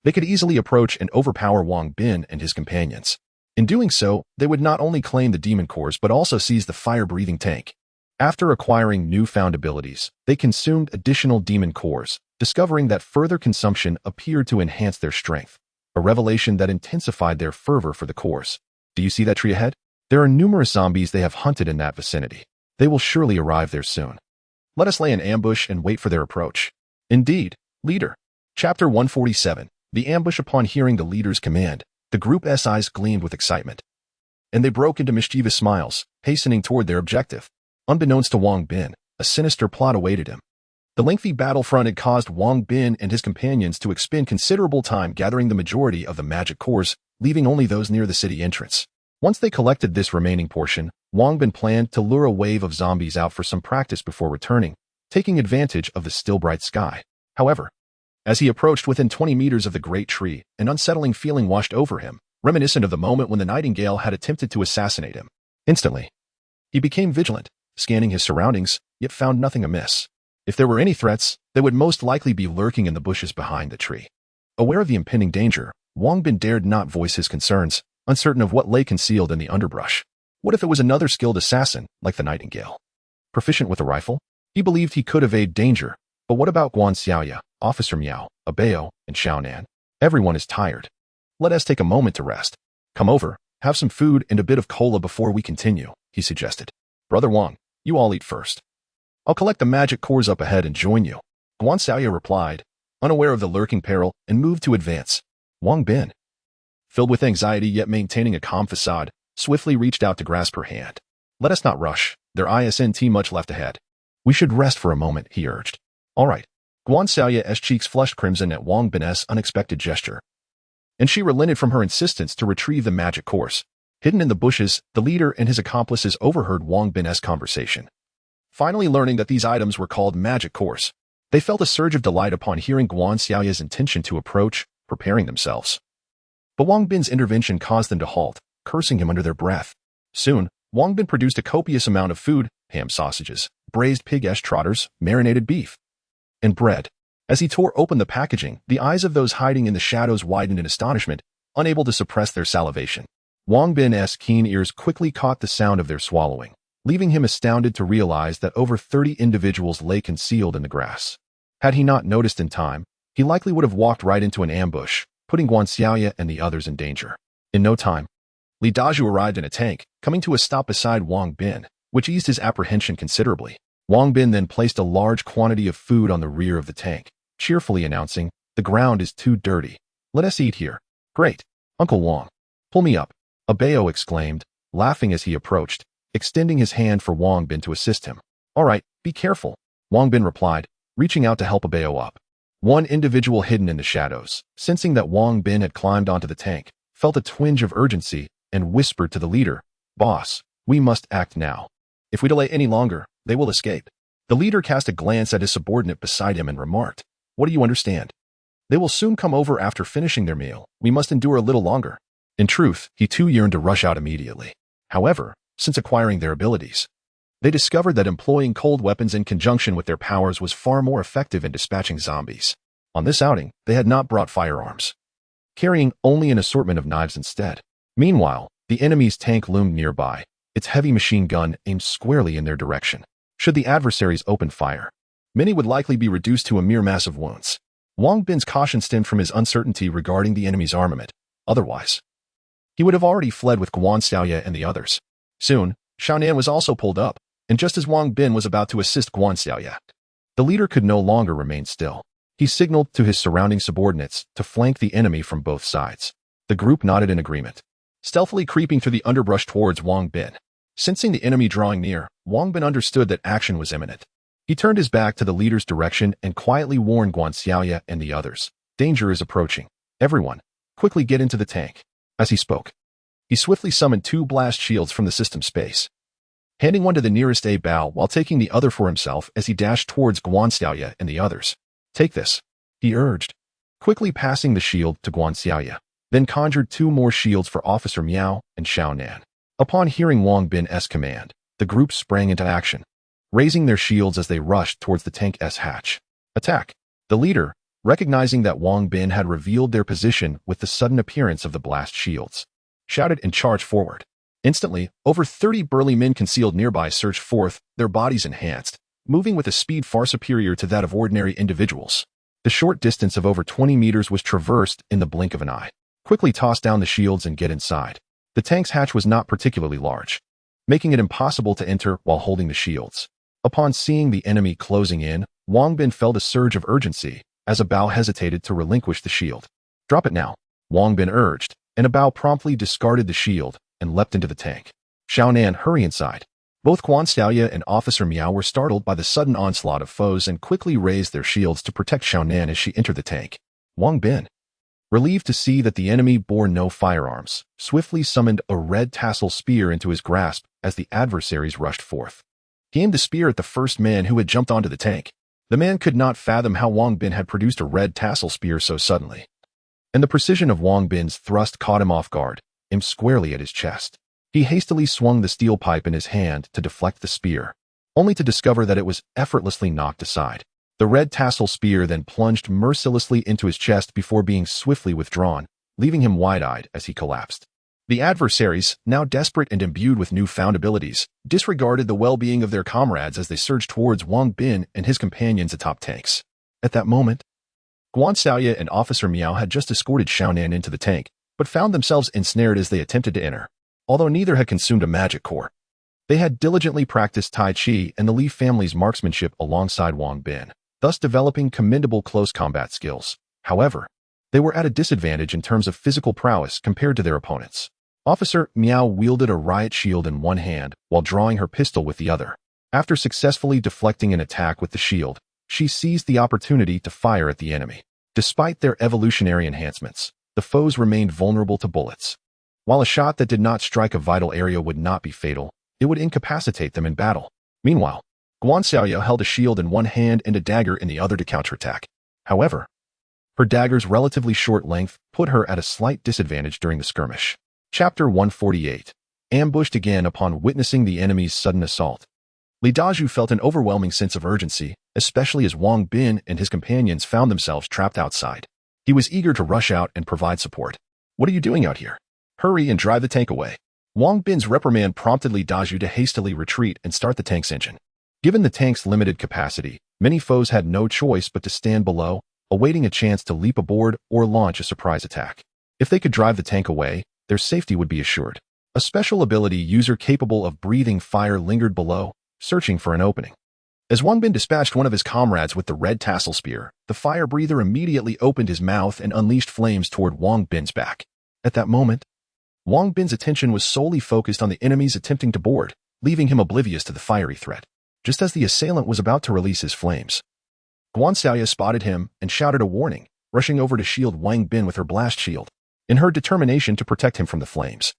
they could easily approach and overpower Wang Bin and his companions. In doing so, they would not only claim the demon cores but also seize the fire-breathing tank. After acquiring newfound abilities, they consumed additional demon cores, discovering that further consumption appeared to enhance their strength, a revelation that intensified their fervor for the cores. Do you see that tree ahead? There are numerous zombies they have hunted in that vicinity. They will surely arrive there soon. Let us lay an ambush and wait for their approach. Indeed, leader. Chapter 147. The ambush. Upon hearing the leader's command, the group's eyes gleamed with excitement, and they broke into mischievous smiles, hastening toward their objective. Unbeknownst to Wang Bin, a sinister plot awaited him. The lengthy battlefront had caused Wang Bin and his companions to expend considerable time gathering the majority of the magic cores, leaving only those near the city entrance. Once they collected this remaining portion, Wang Bin planned to lure a wave of zombies out for some practice before returning, taking advantage of the still bright sky. However, as he approached within 20 meters of the great tree, an unsettling feeling washed over him, reminiscent of the moment when the nightingale had attempted to assassinate him. Instantly, he became vigilant, scanning his surroundings, yet found nothing amiss. If there were any threats, they would most likely be lurking in the bushes behind the tree. Aware of the impending danger, Wang Bin dared not voice his concerns, uncertain of what lay concealed in the underbrush. What if it was another skilled assassin, like the nightingale? Proficient with a rifle? He believed he could evade danger, but what about Guan Xiaoya, Officer Miao, Abeo, and Xiaonan? Everyone is tired. Let us take a moment to rest. Come over, have some food and a bit of cola before we continue, he suggested. Brother Wang, you all eat first. I'll collect the magic cores up ahead and join you. Guan Xiaoya replied, unaware of the lurking peril, and moved to advance. Wang Bin, filled with anxiety yet maintaining a calm facade, swiftly reached out to grasp her hand. Let us not rush. There isn't much left ahead. We should rest for a moment, he urged. All right. Guan Xiaoya's cheeks flushed crimson at Wang Bin's unexpected gesture, and she relented from her insistence to retrieve the magic cores. Hidden in the bushes, the leader and his accomplices overheard Wang Bin's conversation. Finally learning that these items were called magic cores, they felt a surge of delight upon hearing Guan Xiaoya's intention to approach, preparing themselves. But Wang Bin's intervention caused them to halt, cursing him under their breath. Soon, Wang Bin produced a copious amount of food, ham sausages, braised pig-esh trotters, marinated beef, and bread. As he tore open the packaging, the eyes of those hiding in the shadows widened in astonishment, unable to suppress their salivation. Wang Bin's keen ears quickly caught the sound of their swallowing, leaving him astounded to realize that over 30 individuals lay concealed in the grass. Had he not noticed in time, he likely would have walked right into an ambush, putting Guan Xiaoya and the others in danger. In no time, Li Dazhu arrived in a tank, coming to a stop beside Wang Bin, which eased his apprehension considerably. Wang Bin then placed a large quantity of food on the rear of the tank, cheerfully announcing, the ground is too dirty. Let us eat here. Great. Uncle Wang. Pull me up. Abeo exclaimed, laughing as he approached, extending his hand for Wang Bin to assist him. All right, be careful, Wang Bin replied, reaching out to help Abeo up. One individual hidden in the shadows, sensing that Wang Bin had climbed onto the tank, felt a twinge of urgency and whispered to the leader, Boss, we must act now. If we delay any longer, they will escape. The leader cast a glance at his subordinate beside him and remarked, What do you understand? They will soon come over after finishing their meal. We must endure a little longer. In truth, he too yearned to rush out immediately. However, since acquiring their abilities, they discovered that employing cold weapons in conjunction with their powers was far more effective in dispatching zombies. On this outing, they had not brought firearms, carrying only an assortment of knives instead. Meanwhile, the enemy's tank loomed nearby, its heavy machine gun aimed squarely in their direction. Should the adversaries open fire, many would likely be reduced to a mere mass of wounds. Wang Bin's caution stemmed from his uncertainty regarding the enemy's armament. Otherwise, he would have already fled with Guan Xiaoya and the others. Soon, Xiaonan was also pulled up, and just as Wang Bin was about to assist Guan Xiaoya, the leader could no longer remain still. He signaled to his surrounding subordinates to flank the enemy from both sides. The group nodded in agreement, stealthily creeping through the underbrush towards Wang Bin. Sensing the enemy drawing near, Wang Bin understood that action was imminent. He turned his back to the leader's direction and quietly warned Guan Xiaoya and the others. Danger is approaching. Everyone, quickly get into the tank. As he spoke, he swiftly summoned 2 blast shields from the system space, handing one to the nearest Bao while taking the other for himself as he dashed towards Guanxiaoya and the others. Take this, he urged, quickly passing the shield to Guanxiaoya, then conjured 2 more shields for Officer Miao and Xiao Nan. Upon hearing Wang Bin's command, the group sprang into action, raising their shields as they rushed towards the tank's hatch. Attack! The leader, recognizing that Wang Bin had revealed their position with the sudden appearance of the blast shields, shouted and charged forward. Instantly, over 30 burly men concealed nearby surged forth, their bodies enhanced, moving with a speed far superior to that of ordinary individuals. The short distance of over 20 meters was traversed in the blink of an eye. Quickly toss down the shields and get inside. The tank's hatch was not particularly large, making it impossible to enter while holding the shields. Upon seeing the enemy closing in, Wang Bin felt a surge of urgency as Bao hesitated to relinquish the shield. Drop it now, Wang Bin urged, and Bao promptly discarded the shield and leapt into the tank. Xiao Nan, hurry inside. Both Guanxiaoya and Officer Miao were startled by the sudden onslaught of foes and quickly raised their shields to protect Xiao Nan as she entered the tank. Wang Bin, relieved to see that the enemy bore no firearms, swiftly summoned a red tassel spear into his grasp as the adversaries rushed forth. He aimed the spear at the first man who had jumped onto the tank. The man could not fathom how Wang Bin had produced a red tassel spear so suddenly, and the precision of Wang Bin's thrust caught him off guard, aimed squarely at his chest. He hastily swung the steel pipe in his hand to deflect the spear, only to discover that it was effortlessly knocked aside. The red tassel spear then plunged mercilessly into his chest before being swiftly withdrawn, leaving him wide-eyed as he collapsed. The adversaries, now desperate and imbued with newfound abilities, disregarded the well-being of their comrades as they surged towards Wang Bin and his companions atop tanks. At that moment, Guanxiaoya and Officer Miao had just escorted Xiao Nan into the tank, but found themselves ensnared as they attempted to enter. Although neither had consumed a magic core, they had diligently practiced Tai Chi and the Li family's marksmanship alongside Wang Bin, thus developing commendable close combat skills. However, they were at a disadvantage in terms of physical prowess compared to their opponents. Officer Miao wielded a riot shield in one hand while drawing her pistol with the other. After successfully deflecting an attack with the shield, she seized the opportunity to fire at the enemy. Despite their evolutionary enhancements, the foes remained vulnerable to bullets. While a shot that did not strike a vital area would not be fatal, it would incapacitate them in battle. Meanwhile, Guanxiaoya held a shield in one hand and a dagger in the other to counterattack. However, her dagger's relatively short length put her at a slight disadvantage during the skirmish. Chapter 148. Ambushed again upon witnessing the enemy's sudden assault. Li Dazhu felt an overwhelming sense of urgency, especially as Wang Bin and his companions found themselves trapped outside. He was eager to rush out and provide support. What are you doing out here? Hurry and drive the tank away. Wang Bin's reprimand prompted Li Dazhu to hastily retreat and start the tank's engine. Given the tank's limited capacity, many foes had no choice but to stand below, awaiting a chance to leap aboard or launch a surprise attack. If they could drive the tank away, their safety would be assured. A special ability user capable of breathing fire lingered below, searching for an opening. As Wang Bin dispatched one of his comrades with the red tassel spear, the fire breather immediately opened his mouth and unleashed flames toward Wang Bin's back. At that moment, Wang Bin's attention was solely focused on the enemies attempting to board, leaving him oblivious to the fiery threat. Just as the assailant was about to release his flames, Guanxiaoya spotted him and shouted a warning, rushing over to shield Wang Bin with her blast shield. In her determination to protect him from the flames,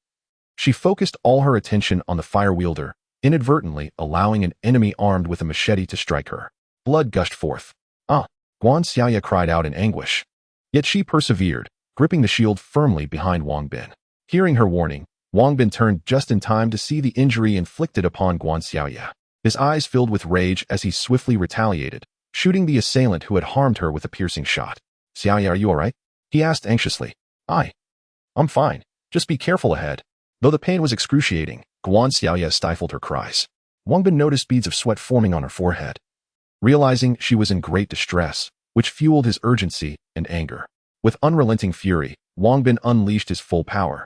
she focused all her attention on the fire wielder, inadvertently allowing an enemy armed with a machete to strike her. Blood gushed forth. Ah! Guanxiaoya cried out in anguish. Yet she persevered, gripping the shield firmly behind Wang Bin. Hearing her warning, Wang Bin turned just in time to see the injury inflicted upon Guanxiaoya. His eyes filled with rage as he swiftly retaliated, shooting the assailant who had harmed her with a piercing shot. Xiaoya, are you alright? He asked anxiously. I'm fine. Just be careful ahead. Though the pain was excruciating, Guanxiaoya stifled her cries. Wang Bin noticed beads of sweat forming on her forehead, realizing she was in great distress, which fueled his urgency and anger. With unrelenting fury, Wang Bin unleashed his full power,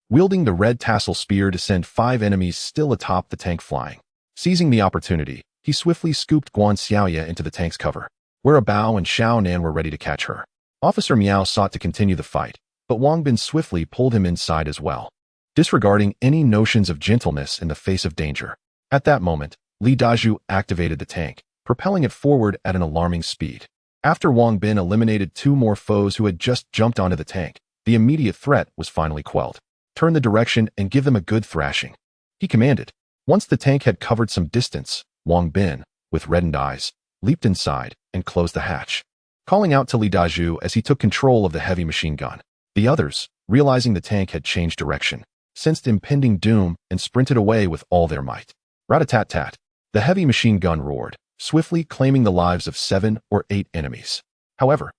wielding the red tassel spear to send 5 enemies still atop the tank flying. Seizing the opportunity, he swiftly scooped Guanxiaoya into the tank's cover, where Bao and Xiao Nan were ready to catch her. Officer Miao sought to continue the fight, but Wang Bin swiftly pulled him inside as well, disregarding any notions of gentleness in the face of danger. At that moment, Li Dazhu activated the tank, propelling it forward at an alarming speed. After Wang Bin eliminated 2 more foes who had just jumped onto the tank, the immediate threat was finally quelled. Turn the direction and give them a good thrashing, he commanded. Once the tank had covered some distance, Wang Bin, with reddened eyes, leaped inside and closed the hatch, calling out to Li Dazhu as he took control of the heavy machine gun. The others, realizing the tank had changed direction, sensed impending doom and sprinted away with all their might. Rat-a-tat-tat. The heavy machine gun roared, swiftly claiming the lives of 7 or 8 enemies. However,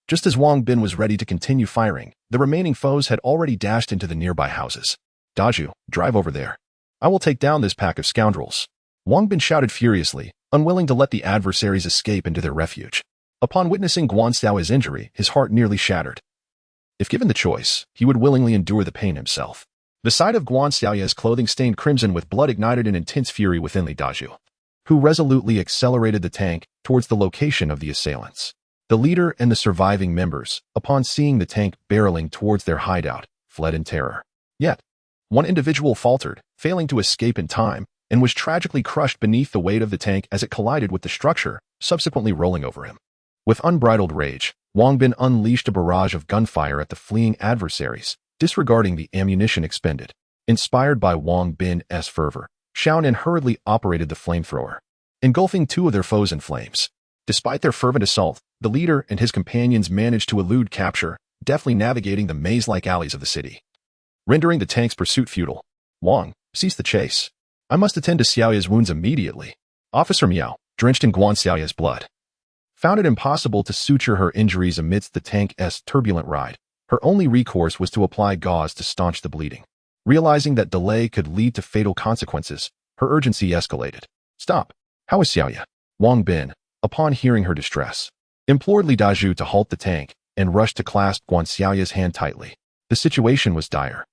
just as Wang Bin was ready to continue firing, the remaining foes had already dashed into the nearby houses. Dazhu, drive over there. I will take down this pack of scoundrels. Wang Bin shouted furiously, unwilling to let the adversaries escape into their refuge. Upon witnessing Guan Xiaoya's injury, his heart nearly shattered. If given the choice, he would willingly endure the pain himself. The sight of Guan Xiaoya's clothing stained crimson with blood ignited an intense fury within Li Dazhu, who resolutely accelerated the tank towards the location of the assailants. The leader and the surviving members, upon seeing the tank barreling towards their hideout, fled in terror. Yet, one individual faltered, failing to escape in time, and was tragically crushed beneath the weight of the tank as it collided with the structure, subsequently rolling over him. With unbridled rage, Wang Bin unleashed a barrage of gunfire at the fleeing adversaries, disregarding the ammunition expended. Inspired by Wang Bin's fervor, Qian hurriedly operated the flamethrower, engulfing 2 of their foes in flames. Despite their fervent assault, the leader and his companions managed to elude capture, deftly navigating the maze-like alleys of the city, rendering the tank's pursuit futile. Wang, cease the chase. I must attend to Xiaoya's wounds immediately. Officer Miao, drenched in Guan Xiaoya's blood, found it impossible to suture her injuries amidst the tank's turbulent ride. Her only recourse was to apply gauze to staunch the bleeding. Realizing that delay could lead to fatal consequences, her urgency escalated. Stop. How is Xiaoya? Wang Bin, upon hearing her distress, implored Li Dazhu to halt the tank and rushed to clasp Guan Xiaoya's hand tightly. The situation was dire.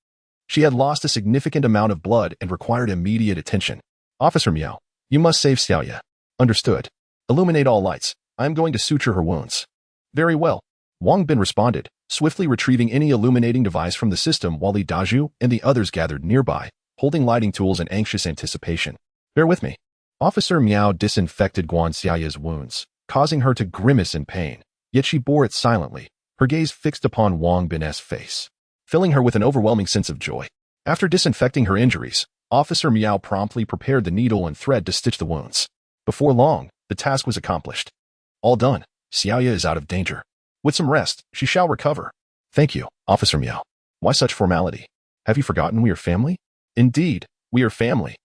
She had lost a significant amount of blood and required immediate attention. Officer Miao, you must save Xiaoya. Understood. Illuminate all lights. I am going to suture her wounds. Very well. Wang Bin responded, swiftly retrieving any illuminating device from the system while Li Dazhu and the others gathered nearby, holding lighting tools in anxious anticipation. Bear with me. Officer Miao disinfected Guan Xiaoya's wounds, causing her to grimace in pain, yet she bore it silently, her gaze fixed upon Wang Bin's face, filling her with an overwhelming sense of joy. After disinfecting her injuries, Officer Miao promptly prepared the needle and thread to stitch the wounds. Before long, the task was accomplished. All done. Xiaoya is out of danger. With some rest, she shall recover. Thank you, Officer Miao. Why such formality? Have you forgotten we are family? Indeed, we are family.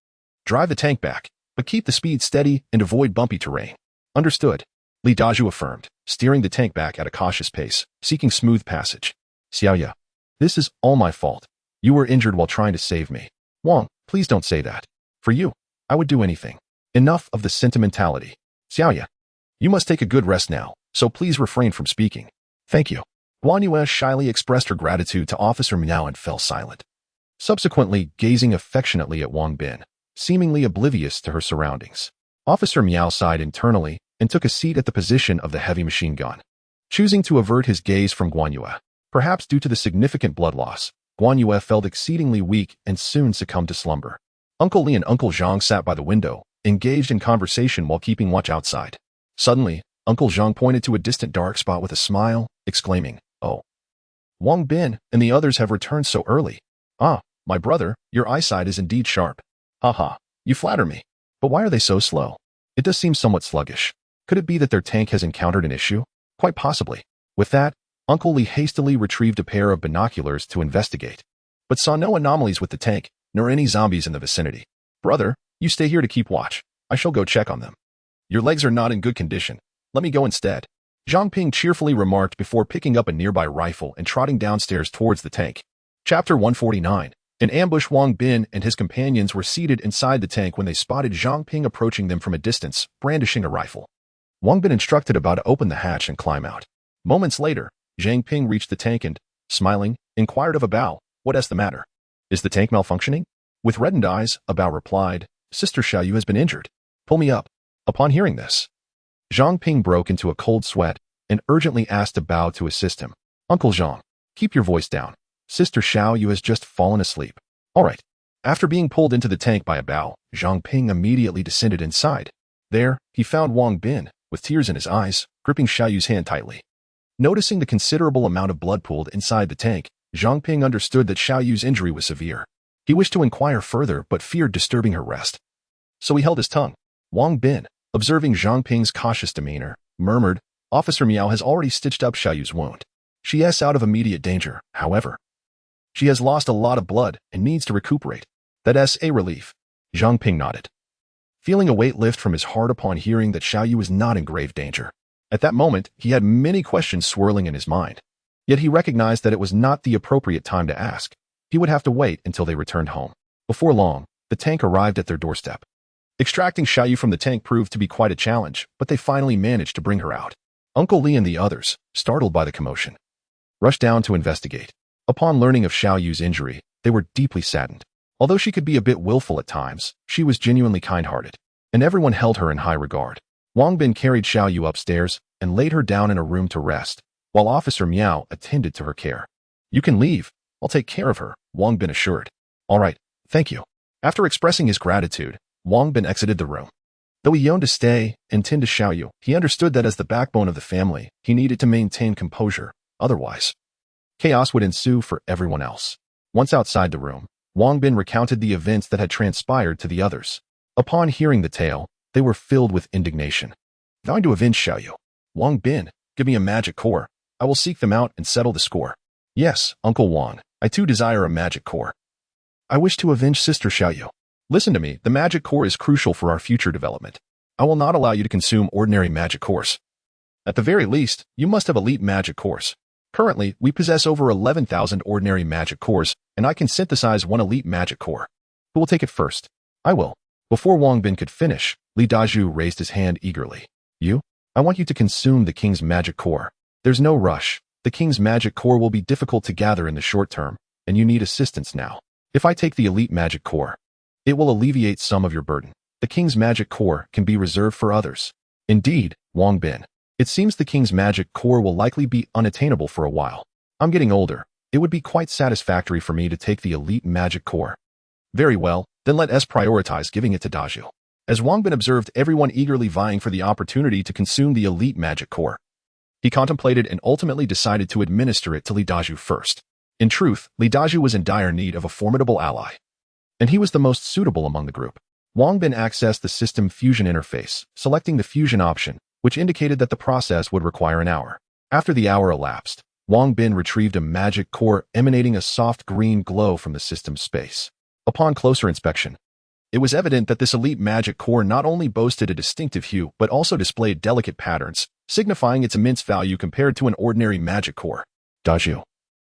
Drive the tank back, but keep the speed steady and avoid bumpy terrain. Understood, Li Dazhu affirmed, steering the tank back at a cautious pace, seeking smooth passage. Xiaoya, this is all my fault. You were injured while trying to save me. Wang, please don't say that. For you, I would do anything. Enough of the sentimentality. Xiaoya, you must take a good rest now, so please refrain from speaking. Thank you. Guan Yue shyly expressed her gratitude to Officer Miao and fell silent, subsequently gazing affectionately at Wang Bin, seemingly oblivious to her surroundings. Officer Miao sighed internally and took a seat at the position of the heavy machine gun, choosing to avert his gaze from Guan Yue. Perhaps due to the significant blood loss, Guan Yue felt exceedingly weak and soon succumbed to slumber. Uncle Li and Uncle Zhang sat by the window, engaged in conversation while keeping watch outside. Suddenly, Uncle Zhang pointed to a distant dark spot with a smile, exclaiming, "Oh, Wang Bin and the others have returned so early. Ah, my brother, your eyesight is indeed sharp. Haha, you flatter me. But why are they so slow? It does seem somewhat sluggish. Could it be that their tank has encountered an issue? Quite possibly." With that, Uncle Li hastily retrieved a pair of binoculars to investigate, but saw no anomalies with the tank, nor any zombies in the vicinity. "Brother, you stay here to keep watch. I shall go check on them. Your legs are not in good condition. Let me go instead," Zhang Ping cheerfully remarked before picking up a nearby rifle and trotting downstairs towards the tank. Chapter 149. In ambush, Wang Bin and his companions were seated inside the tank when they spotted Zhang Ping approaching them from a distance, brandishing a rifle. Wang Bin instructed about to open the hatch and climb out. Moments later, Zhang Ping reached the tank and, smiling, inquired of Bao, "What's the matter? Is the tank malfunctioning?" With reddened eyes, Bao replied, "Sister Xiaoyu has been injured. Pull me up." Upon hearing this, Zhang Ping broke into a cold sweat and urgently asked Bao to assist him. "Uncle Zhang, keep your voice down. Sister Xiaoyu has just fallen asleep." "All right." After being pulled into the tank by Bao, Zhang Ping immediately descended inside. There, he found Wang Bin, with tears in his eyes, gripping Xiaoyu's hand tightly. Noticing the considerable amount of blood pooled inside the tank, Zhang Ping understood that Xiaoyu's injury was severe. He wished to inquire further but feared disturbing her rest. So he held his tongue. Wang Bin, observing Zhang Ping's cautious demeanor, murmured, "Officer Miao has already stitched up Xiaoyu's wound. She is out of immediate danger, however. She has lost a lot of blood and needs to recuperate. That's a relief." Zhang Ping nodded, feeling a weight lift from his heart upon hearing that Xiaoyu was not in grave danger. At that moment, he had many questions swirling in his mind. Yet he recognized that it was not the appropriate time to ask. He would have to wait until they returned home. Before long, the tank arrived at their doorstep. Extracting Xiaoyu from the tank proved to be quite a challenge, but they finally managed to bring her out. Uncle Li and the others, startled by the commotion, rushed down to investigate. Upon learning of Xiaoyu's injury, they were deeply saddened. Although she could be a bit willful at times, she was genuinely kind-hearted, and everyone held her in high regard. Wang Bin carried Xiaoyu upstairs and laid her down in a room to rest, while Officer Miao attended to her care. "You can leave. I'll take care of her," Wang Bin assured. "All right, thank you." After expressing his gratitude, Wang Bin exited the room. Though he yearned to stay and tend to Xiaoyu, he understood that as the backbone of the family, he needed to maintain composure. Otherwise, chaos would ensue for everyone else. Once outside the room, Wang Bin recounted the events that had transpired to the others. Upon hearing the tale, they were filled with indignation. "Vowing to avenge Xiaoyu. Wang Bin, give me a magic core. I will seek them out and settle the score." "Yes, Uncle Wang, I too desire a magic core. I wish to avenge Sister Xiaoyu. Listen to me, the magic core is crucial for our future development. I will not allow you to consume ordinary magic cores. At the very least, you must have elite magic cores. Currently, we possess over 11,000 ordinary magic cores, and I can synthesize one elite magic core. Who will take it first?" "I will." Before Wang Bin could finish, Li Dazhu raised his hand eagerly. "You? I want you to consume the king's magic core. There's no rush. The king's magic core will be difficult to gather in the short term, and you need assistance now. If I take the elite magic core, it will alleviate some of your burden. The king's magic core can be reserved for others." "Indeed, Wang Bin. It seems the king's magic core will likely be unattainable for a while. I'm getting older. It would be quite satisfactory for me to take the elite magic core." "Very well, then let us prioritize giving it to Dazhu." As Wang Bin observed everyone eagerly vying for the opportunity to consume the elite magic core, he contemplated and ultimately decided to administer it to Li Dazhu first. In truth, Li Dazhu was in dire need of a formidable ally, and he was the most suitable among the group. Wang Bin accessed the system fusion interface, selecting the fusion option, which indicated that the process would require an hour. After the hour elapsed, Wang Bin retrieved a magic core emanating a soft green glow from the system's space. Upon closer inspection, it was evident that this elite magic core not only boasted a distinctive hue but also displayed delicate patterns, signifying its immense value compared to an ordinary magic core. "Dazhu,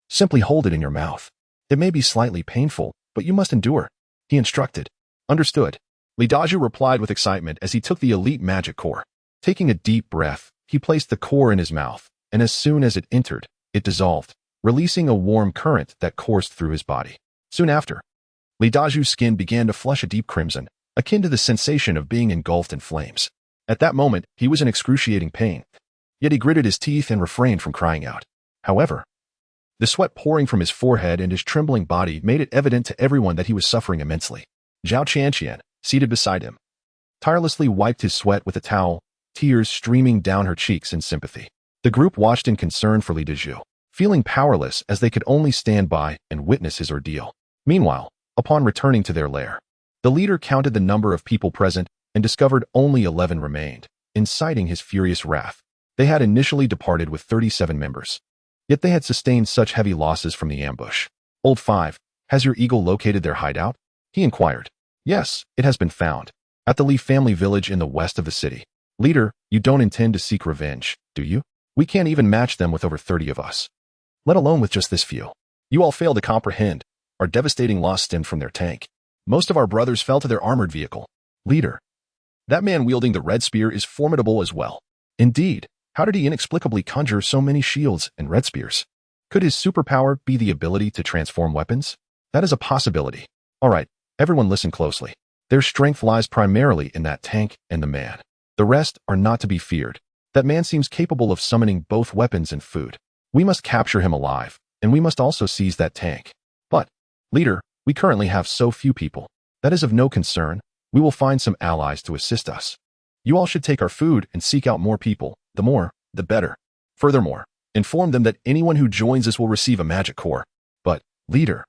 simply hold it in your mouth. It may be slightly painful, but you must endure," he instructed. "Understood." Li Dazhu replied with excitement as he took the elite magic core. Taking a deep breath, he placed the core in his mouth, and as soon as it entered, it dissolved, releasing a warm current that coursed through his body. Soon after, Li Dazhu's skin began to flush a deep crimson, akin to the sensation of being engulfed in flames. At that moment, he was in excruciating pain, yet he gritted his teeth and refrained from crying out. However, the sweat pouring from his forehead and his trembling body made it evident to everyone that he was suffering immensely. Zhao Qian, seated beside him, tirelessly wiped his sweat with a towel, tears streaming down her cheeks in sympathy. The group watched in concern for Li Dazhu, feeling powerless as they could only stand by and witness his ordeal. Meanwhile, upon returning to their lair, the leader counted the number of people present and discovered only 11 remained, inciting his furious wrath. They had initially departed with 37 members, yet they had sustained such heavy losses from the ambush. "Old Five, has your eagle located their hideout?" he inquired. "Yes, it has been found, at the Li family village in the west of the city." "Leader, you don't intend to seek revenge, do you? We can't even match them with over 30 of us, let alone with just this few. You all fail to comprehend. Our devastating loss stemmed from their tank. Most of our brothers fell to their armored vehicle." "Leader, that man wielding the red spear is formidable as well." "Indeed, how did he inexplicably conjure so many shields and red spears? Could his superpower be the ability to transform weapons? That is a possibility. All right, everyone listen closely. Their strength lies primarily in that tank and the man. The rest are not to be feared. That man seems capable of summoning both weapons and food. We must capture him alive, and we must also seize that tank. But, leader, we currently have so few people. That is of no concern. We will find some allies to assist us. You all should take our food and seek out more people. The more, the better. Furthermore, inform them that anyone who joins us will receive a magic core. But, leader,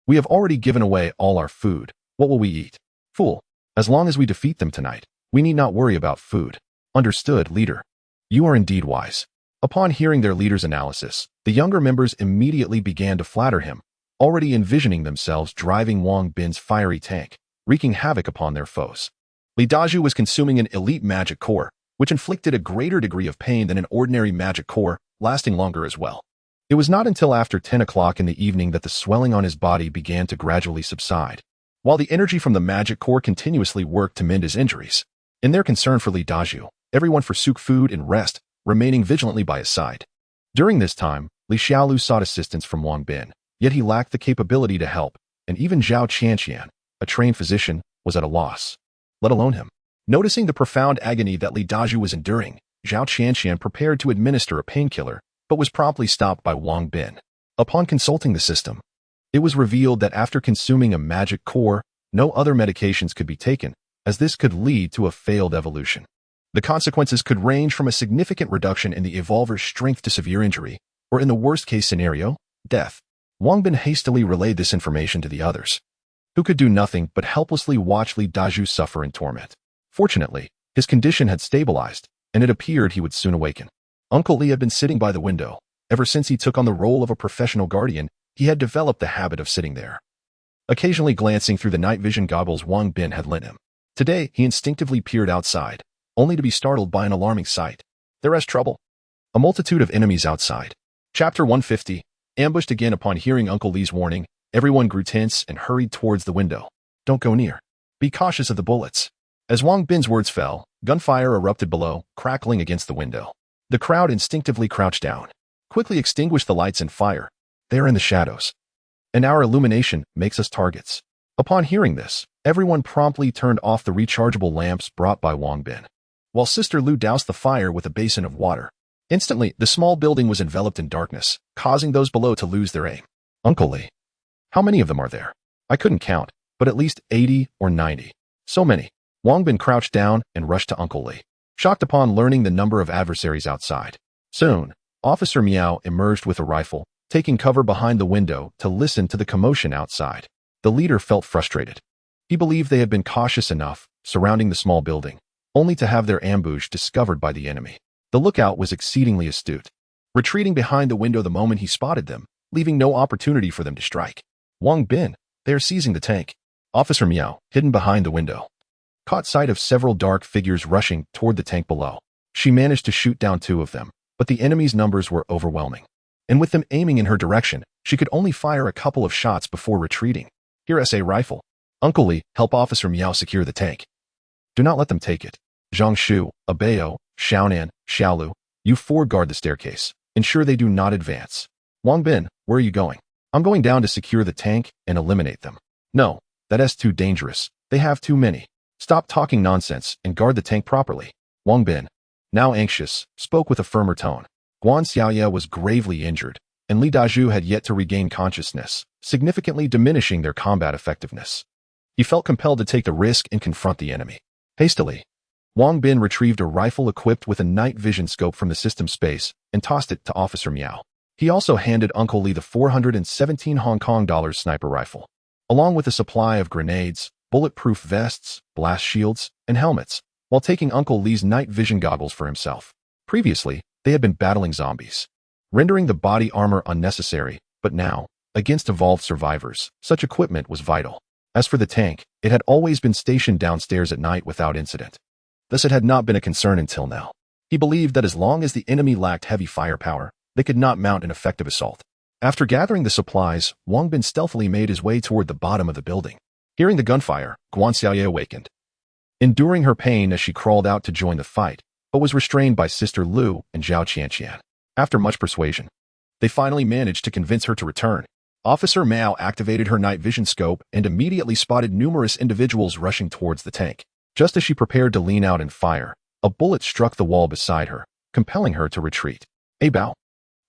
we have already given away all our food. What will we eat? Fool, as long as we defeat them tonight, we need not worry about food. Understood, leader. You are indeed wise. Upon hearing their leader's analysis, the younger members immediately began to flatter him, already envisioning themselves driving Wang Bin's fiery tank, wreaking havoc upon their foes. Li Daju was consuming an elite magic core, which inflicted a greater degree of pain than an ordinary magic core, lasting longer as well. It was not until after 10 o'clock in the evening that the swelling on his body began to gradually subside, while the energy from the magic core continuously worked to mend his injuries. In their concern for Li Daju, everyone forsook food and rest, remaining vigilantly by his side. During this time, Li Xiaolu sought assistance from Wang Bin, yet he lacked the capability to help, and even Zhao Qian, a trained physician, was at a loss, let alone him. Noticing the profound agony that Li Daju was enduring, Zhao Qian prepared to administer a painkiller, but was promptly stopped by Wang Bin. Upon consulting the system, it was revealed that after consuming a magic core, no other medications could be taken, as this could lead to a failed evolution. The consequences could range from a significant reduction in the evolver's strength to severe injury, or in the worst-case scenario, death. Wang Bin hastily relayed this information to the others, who could do nothing but helplessly watch Li Daju suffer in torment. Fortunately, his condition had stabilized, and it appeared he would soon awaken. Uncle Li had been sitting by the window. Ever since he took on the role of a professional guardian, he had developed the habit of sitting there, occasionally glancing through the night vision goggles Wang Bin had lent him. Today, he instinctively peered outside, only to be startled by an alarming sight. There is trouble. A multitude of enemies outside. Chapter 150. Ambushed again. Upon hearing Uncle Li's warning, everyone grew tense and hurried towards the window. Don't go near. Be cautious of the bullets. As Wang Bin's words fell, gunfire erupted below, crackling against the window. The crowd instinctively crouched down, quickly extinguished the lights and fire. They are in the shadows, and our illumination makes us targets. Upon hearing this, everyone promptly turned off the rechargeable lamps brought by Wang Bin, while Sister Lu doused the fire with a basin of water. Instantly, the small building was enveloped in darkness, causing those below to lose their aim. Uncle Li, how many of them are there? I couldn't count, but at least 80 or 90. So many. Wang Bin crouched down and rushed to Uncle Li, shocked upon learning the number of adversaries outside. Soon, Officer Miao emerged with a rifle, taking cover behind the window to listen to the commotion outside. The leader felt frustrated. He believed they had been cautious enough, surrounding the small building, only to have their ambush discovered by the enemy. The lookout was exceedingly astute, retreating behind the window the moment he spotted them, leaving no opportunity for them to strike. Wang Bin, they are seizing the tank. Officer Miao, hidden behind the window, caught sight of several dark figures rushing toward the tank below. She managed to shoot down 2 of them, but the enemy's numbers were overwhelming. And with them aiming in her direction, she could only fire a couple of shots before retreating. Here is a rifle. Uncle Li, help Officer Miao secure the tank. Do not let them take it. Zhang Shu, Abeo, Xiaonan, Xiaolu, you 4 guard the staircase. Ensure they do not advance. Wang Bin, where are you going? I'm going down to secure the tank and eliminate them. No, that is too dangerous. They have too many. Stop talking nonsense and guard the tank properly. Wang Bin, now anxious, spoke with a firmer tone. Guan Xiaoye was gravely injured, and Li Daju had yet to regain consciousness, significantly diminishing their combat effectiveness. He felt compelled to take the risk and confront the enemy. Hastily, Wang Bin retrieved a rifle equipped with a night vision scope from the system space and tossed it to Officer Miao. He also handed Uncle Li the 417 Hong Kong dollars sniper rifle, along with a supply of grenades, bulletproof vests, blast shields, and helmets, while taking Uncle Li's night vision goggles for himself. Previously, they had been battling zombies, rendering the body armor unnecessary, but now, against evolved survivors, such equipment was vital. As for the tank, it had always been stationed downstairs at night without incident. Thus it had not been a concern until now. He believed that as long as the enemy lacked heavy firepower, they could not mount an effective assault. After gathering the supplies, Wang Bin stealthily made his way toward the bottom of the building. Hearing the gunfire, Guan Xiaoye awakened, enduring her pain as she crawled out to join the fight, but was restrained by Sister Lu and Zhao Qian. After much persuasion, they finally managed to convince her to return. Officer Mao activated her night vision scope and immediately spotted numerous individuals rushing towards the tank. Just as she prepared to lean out and fire, a bullet struck the wall beside her, compelling her to retreat. Hey Bao,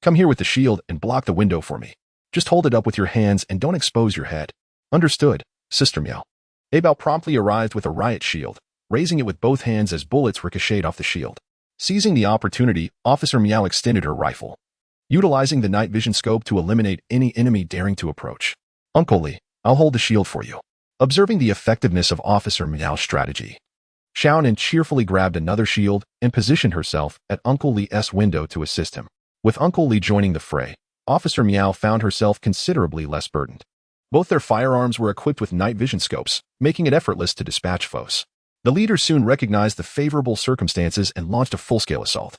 come here with the shield and block the window for me. Just hold it up with your hands and don't expose your head. Understood, Sister Miao. Bao promptly arrived with a riot shield, raising it with both hands as bullets ricocheted off the shield. Seizing the opportunity, Officer Miao extended her rifle, utilizing the night vision scope to eliminate any enemy daring to approach. Uncle Li, I'll hold the shield for you. Observing the effectiveness of Officer Miao's strategy, Qian cheerfully grabbed another shield and positioned herself at Uncle Li's window to assist him. With Uncle Li joining the fray, Officer Miao found herself considerably less burdened. Both their firearms were equipped with night vision scopes, making it effortless to dispatch foes. The leader soon recognized the favorable circumstances and launched a full-scale assault,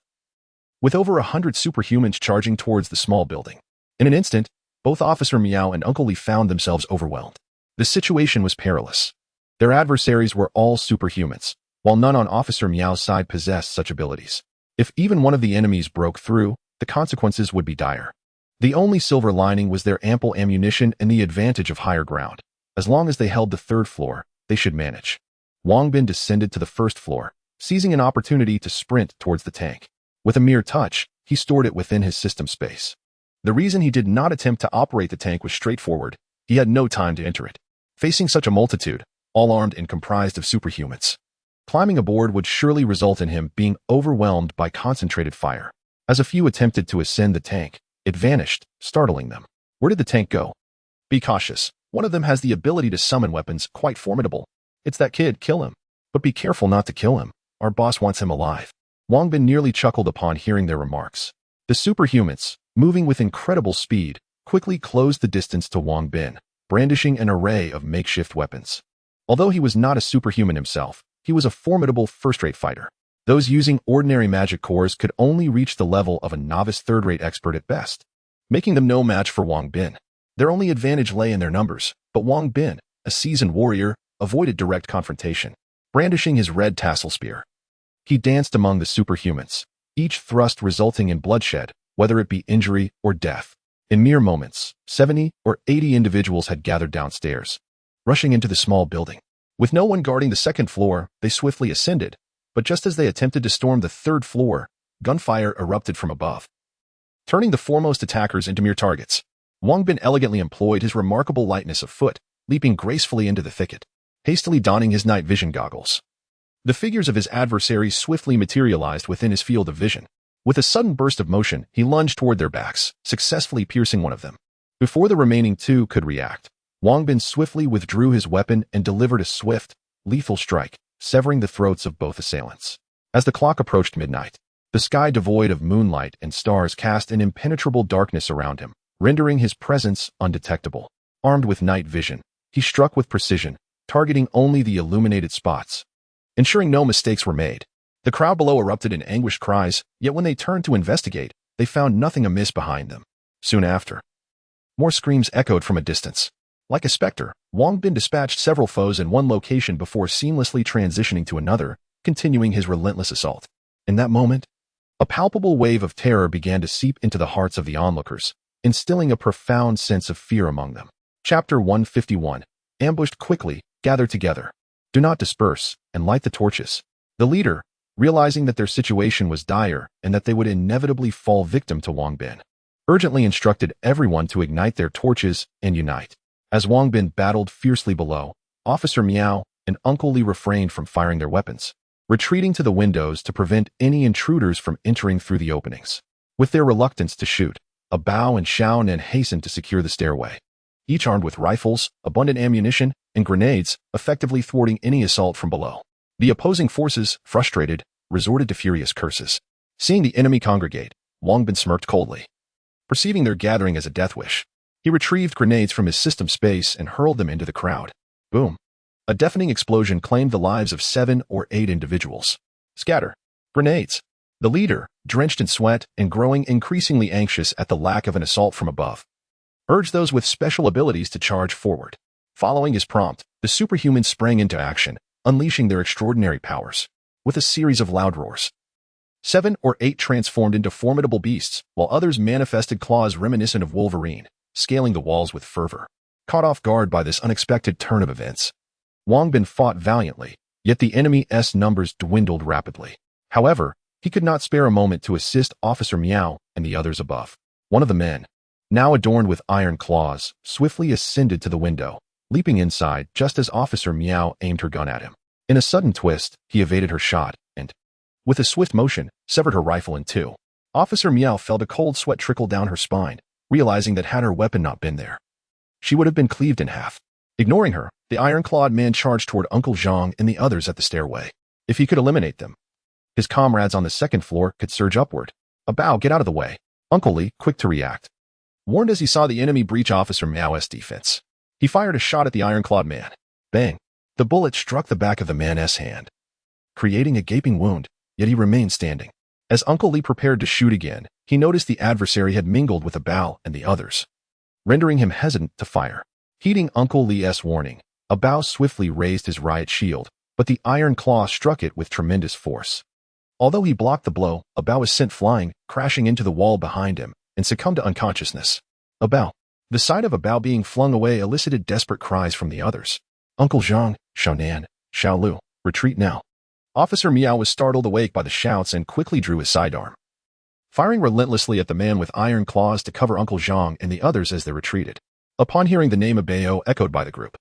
with over 100 superhumans charging towards the small building. In an instant, both Officer Miao and Uncle Li found themselves overwhelmed. The situation was perilous. Their adversaries were all superhumans, while none on Officer Miao's side possessed such abilities. If even one of the enemies broke through, the consequences would be dire. The only silver lining was their ample ammunition and the advantage of higher ground. As long as they held the third floor, they should manage. Wang Bin descended to the first floor, seizing an opportunity to sprint towards the tank. With a mere touch, he stored it within his system space. The reason he did not attempt to operate the tank was straightforward. He had no time to enter it. Facing such a multitude, all armed and comprised of superhumans, climbing aboard would surely result in him being overwhelmed by concentrated fire. As a few attempted to ascend the tank, it vanished, startling them. Where did the tank go? Be cautious. One of them has the ability to summon weapons quite formidable. It's that kid, kill him. But be careful not to kill him. Our boss wants him alive. Wang Bin nearly chuckled upon hearing their remarks. The superhumans, moving with incredible speed, quickly closed the distance to Wang Bin, brandishing an array of makeshift weapons. Although he was not a superhuman himself, he was a formidable first-rate fighter. Those using ordinary magic cores could only reach the level of a novice third-rate expert at best, making them no match for Wang Bin. Their only advantage lay in their numbers, but Wang Bin, a seasoned warrior, avoided direct confrontation, brandishing his red tassel spear. He danced among the superhumans, each thrust resulting in bloodshed, whether it be injury or death. In mere moments, 70 or 80 individuals had gathered downstairs, rushing into the small building. With no one guarding the second floor, they swiftly ascended, but just as they attempted to storm the third floor, gunfire erupted from above, turning the foremost attackers into mere targets. Wang Bin elegantly employed his remarkable lightness of foot, leaping gracefully into the thicket, hastily donning his night vision goggles. The figures of his adversaries swiftly materialized within his field of vision. With a sudden burst of motion, he lunged toward their backs, successfully piercing one of them. Before the remaining two could react, Wang Bin swiftly withdrew his weapon and delivered a swift, lethal strike, severing the throats of both assailants. As the clock approached midnight, the sky devoid of moonlight and stars cast an impenetrable darkness around him, rendering his presence undetectable. Armed with night vision, he struck with precision, targeting only the illuminated spots, ensuring no mistakes were made. The crowd below erupted in anguished cries, yet when they turned to investigate, they found nothing amiss behind them. Soon after, more screams echoed from a distance. Like a specter, Wang Bin dispatched several foes in one location before seamlessly transitioning to another, continuing his relentless assault. In that moment, a palpable wave of terror began to seep into the hearts of the onlookers, instilling a profound sense of fear among them. Chapter 151. Ambushed quickly, gather together. Do not disperse, and light the torches. The leader, realizing that their situation was dire and that they would inevitably fall victim to Wang Bin, urgently instructed everyone to ignite their torches and unite. As Wang Bin battled fiercely below, Officer Miao and Uncle Li refrained from firing their weapons, retreating to the windows to prevent any intruders from entering through the openings. With their reluctance to shoot, Bao and Qian hastened to secure the stairway, each armed with rifles, abundant ammunition, and grenades, effectively thwarting any assault from below. The opposing forces, frustrated, resorted to furious curses. Seeing the enemy congregate, Wang Bin smirked coldly. Perceiving their gathering as a death wish, he retrieved grenades from his system space and hurled them into the crowd. Boom. A deafening explosion claimed the lives of 7 or 8 individuals. Scatter. Grenades. The leader, drenched in sweat and growing increasingly anxious at the lack of an assault from above, urged those with special abilities to charge forward. Following his prompt, the superhumans sprang into action, unleashing their extraordinary powers. With a series of loud roars, 7 or 8 transformed into formidable beasts, while others manifested claws reminiscent of Wolverine, scaling the walls with fervor. Caught off guard by this unexpected turn of events, Wang Bin fought valiantly, yet the enemy's numbers dwindled rapidly. However, he could not spare a moment to assist Officer Miao and the others above. One of the men, now adorned with iron claws, swiftly ascended to the window, leaping inside just as Officer Miao aimed her gun at him. In a sudden twist, he evaded her shot and, With a swift motion, severed her rifle in two. Officer Miao felt a cold sweat trickle down her spine, realizing that had her weapon not been there, she would have been cleaved in half. Ignoring her, the iron-clawed man charged toward Uncle Zhang and the others at the stairway. If he could eliminate them, his comrades on the second floor could surge upward. A bow, get out of the way. Uncle Li, quick to react, warned as he saw the enemy breach Officer Miao's defense. He fired a shot at the iron-clawed man. Bang! The bullet struck the back of the man's hand, creating a gaping wound, yet he remained standing. As Uncle Li prepared to shoot again, he noticed the adversary had mingled with the Bao and the others, rendering him hesitant to fire. Heeding Uncle Li's warning, a Bao swiftly raised his riot shield, but the iron claw struck it with tremendous force. Although he blocked the blow, a Bao was sent flying, crashing into the wall behind him, and succumbed to unconsciousness. A Bao. The sight of a Bao being flung away elicited desperate cries from the others. Uncle Zhang, Xiaonan, Xiaolu, retreat now. Officer Miao was startled awake by the shouts and quickly drew his sidearm, firing relentlessly at the man with iron claws to cover Uncle Zhang and the others as they retreated. Upon hearing the name Bao echoed by the group,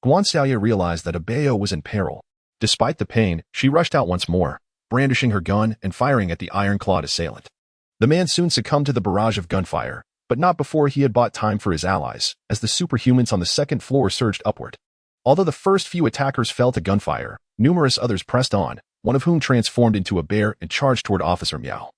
Guan Xiaoya realized that Bao was in peril. Despite the pain, she rushed out once more, brandishing her gun and firing at the iron-clawed assailant. The man soon succumbed to the barrage of gunfire, but not before he had bought time for his allies, as the superhumans on the second floor surged upward. Although the first few attackers fell to gunfire, numerous others pressed on, one of whom transformed into a bear and charged toward Officer Miao.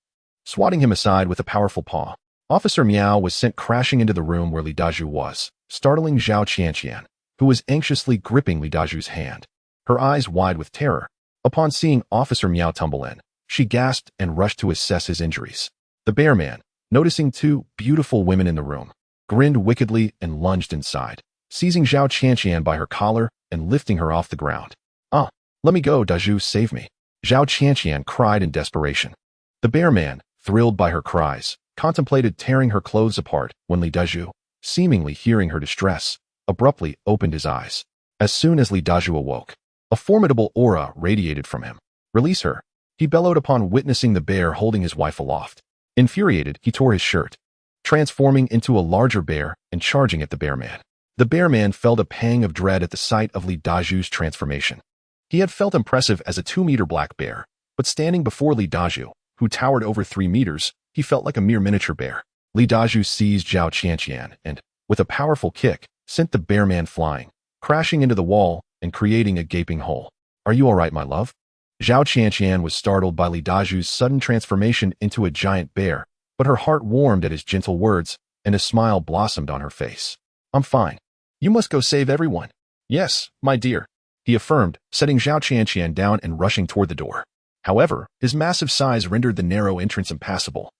Swatting him aside with a powerful paw, Officer Miao was sent crashing into the room where Li Dazhu was, startling Zhao Qian, who was anxiously gripping Li Dazhu's hand, her eyes wide with terror. Upon seeing Officer Miao tumble in, she gasped and rushed to assess his injuries. The bear man, noticing two beautiful women in the room, grinned wickedly and lunged inside, seizing Zhao Qian by her collar and lifting her off the ground. "Ah, let me go, Dazhu, save me," Zhao Qian cried in desperation. The bear man, thrilled by her cries, contemplated tearing her clothes apart when Li Dazhu, seemingly hearing her distress, abruptly opened his eyes. As soon as Li Dazhu awoke, a formidable aura radiated from him. "Release her," he bellowed upon witnessing the bear holding his wife aloft. Infuriated, he tore his shirt, transforming into a larger bear and charging at the bear man. The bear man felt a pang of dread at the sight of Li Dazhu's transformation. He had felt impressive as a 2-meter black bear, but standing before Li Dazhu, who towered over 3 meters, he felt like a mere miniature bear. Li Dazhu seized Zhao Qian and, with a powerful kick, sent the bear man flying, crashing into the wall and creating a gaping hole. "Are you all right, my love?" Zhao Qian was startled by Li Dazhu's sudden transformation into a giant bear, but her heart warmed at his gentle words, and a smile blossomed on her face. "I'm fine. You must go save everyone." "Yes, my dear," he affirmed, setting Zhao Qian down and rushing toward the door. However, his massive size rendered the narrow entrance impassable,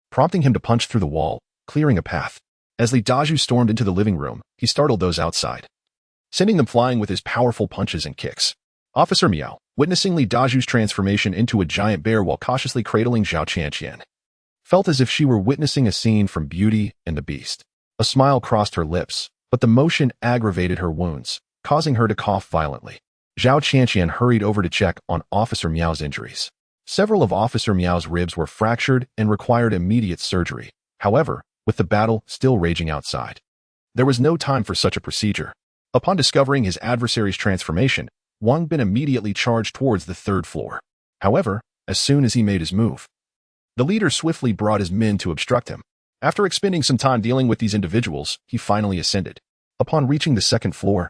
prompting him to punch through the wall, clearing a path. As Li Dazhu stormed into the living room, he startled those outside, sending them flying with his powerful punches and kicks. Officer Miao, witnessing Li Dazhu's transformation into a giant bear while cautiously cradling Zhao Qian, felt as if she were witnessing a scene from Beauty and the Beast. A smile crossed her lips, but the motion aggravated her wounds, causing her to cough violently. Zhao Qian hurried over to check on Officer Miao's injuries. Several of Officer Miao's ribs were fractured and required immediate surgery. However, with the battle still raging outside, there was no time for such a procedure. Upon discovering his adversary's transformation, Wang Bin immediately charged towards the 3rd floor. However, as soon as he made his move, the leader swiftly brought his men to obstruct him. After expending some time dealing with these individuals, he finally ascended. Upon reaching the 2nd floor,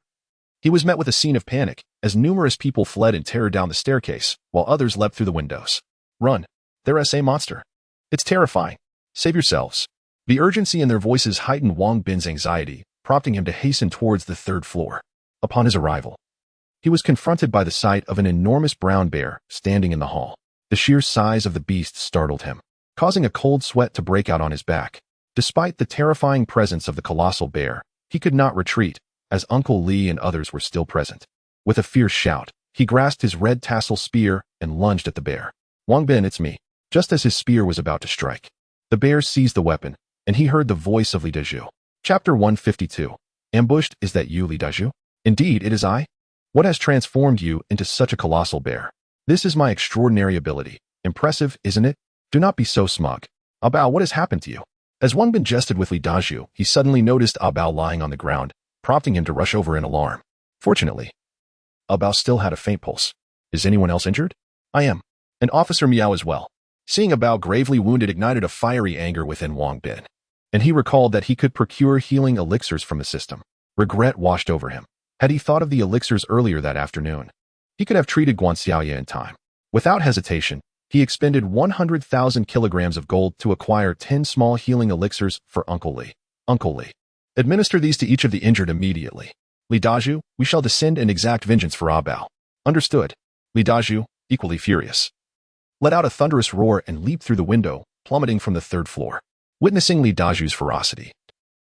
he was met with a scene of panic, as numerous people fled in terror down the staircase, while others leapt through the windows. "Run! There's a monster. It's terrifying. Save yourselves." The urgency in their voices heightened Wang Bin's anxiety, prompting him to hasten towards the 3rd floor. Upon his arrival, he was confronted by the sight of an enormous brown bear standing in the hall. The sheer size of the beast startled him, causing a cold sweat to break out on his back. Despite the terrifying presence of the colossal bear, he could not retreat, as Uncle Li and others were still present. With a fierce shout, he grasped his red tassel spear and lunged at the bear. "Wang Bin, it's me." Just as his spear was about to strike, the bear seized the weapon, and he heard the voice of Li Dazhu. Chapter 152. Ambushed, is that you, Li Dazhu? "Indeed, it is I. What has transformed you into such a colossal bear?" "This is my extraordinary ability. Impressive, isn't it? Do not be so smug. Abao, what has happened to you?" As Wang Bin jested with Li Dazhu, he suddenly noticed Abao lying on the ground, prompting him to rush over in alarm. Fortunately, Abao still had a faint pulse. "Is anyone else injured?" "I am. and Officer Miao as well. Seeing Bao gravely wounded ignited a fiery anger within Wang Bin, and he recalled that he could procure healing elixirs from the system. Regret washed over him. Had he thought of the elixirs earlier that afternoon, he could have treated Guan Xiaoye in time. Without hesitation, he expended 100,000 kilograms of gold to acquire 10 small healing elixirs for Uncle Li. Uncle Li, administer these to each of the injured immediately. Li Daju, we shall descend and exact vengeance for Bao. Understood. Li Daju, equally furious, let out a thunderous roar and leaped through the window, plummeting from the 3rd floor. Witnessing Li Daju's ferocity,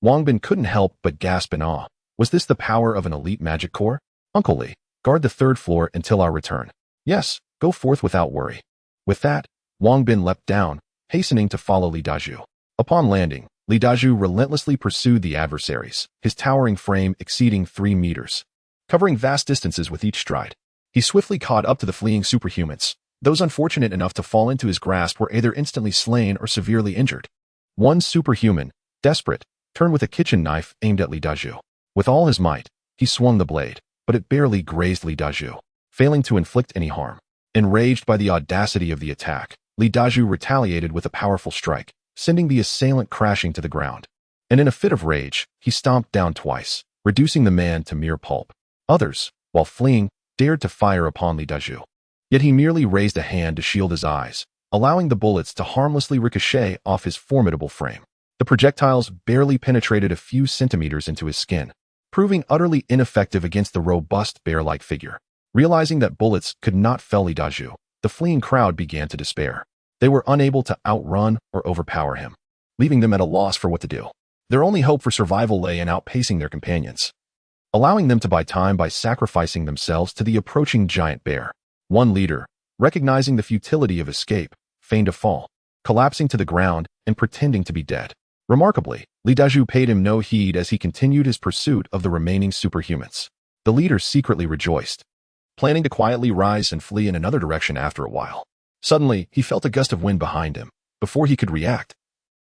Wang Bin couldn't help but gasp in awe. Was this the power of an elite magic corps? Uncle Li, guard the 3rd floor until our return. Yes, go forth without worry. With that, Wang Bin leapt down, hastening to follow Li Daju. Upon landing, Li Daju relentlessly pursued the adversaries, his towering frame exceeding 3 meters, covering vast distances with each stride. He swiftly caught up to the fleeing superhumans. Those unfortunate enough to fall into his grasp were either instantly slain or severely injured. One superhuman, desperate, turned with a kitchen knife aimed at Li Daju. With all his might, he swung the blade, but it barely grazed Li Daju, failing to inflict any harm. Enraged by the audacity of the attack, Li Daju retaliated with a powerful strike, sending the assailant crashing to the ground. And in a fit of rage, he stomped down twice, reducing the man to mere pulp. Others, while fleeing, dared to fire upon Li Daju. Yet he merely raised a hand to shield his eyes, allowing the bullets to harmlessly ricochet off his formidable frame. The projectiles barely penetrated a few centimeters into his skin, proving utterly ineffective against the robust bear-like figure. Realizing that bullets could not fell Li Daju, the fleeing crowd began to despair. They were unable to outrun or overpower him, leaving them at a loss for what to do. Their only hope for survival lay in outpacing their companions, allowing them to buy time by sacrificing themselves to the approaching giant bear. One leader, recognizing the futility of escape, feigned a fall, collapsing to the ground and pretending to be dead. Remarkably, Li Daju paid him no heed as he continued his pursuit of the remaining superhumans. The leader secretly rejoiced, planning to quietly rise and flee in another direction after a while. Suddenly, he felt a gust of wind behind him. Before he could react,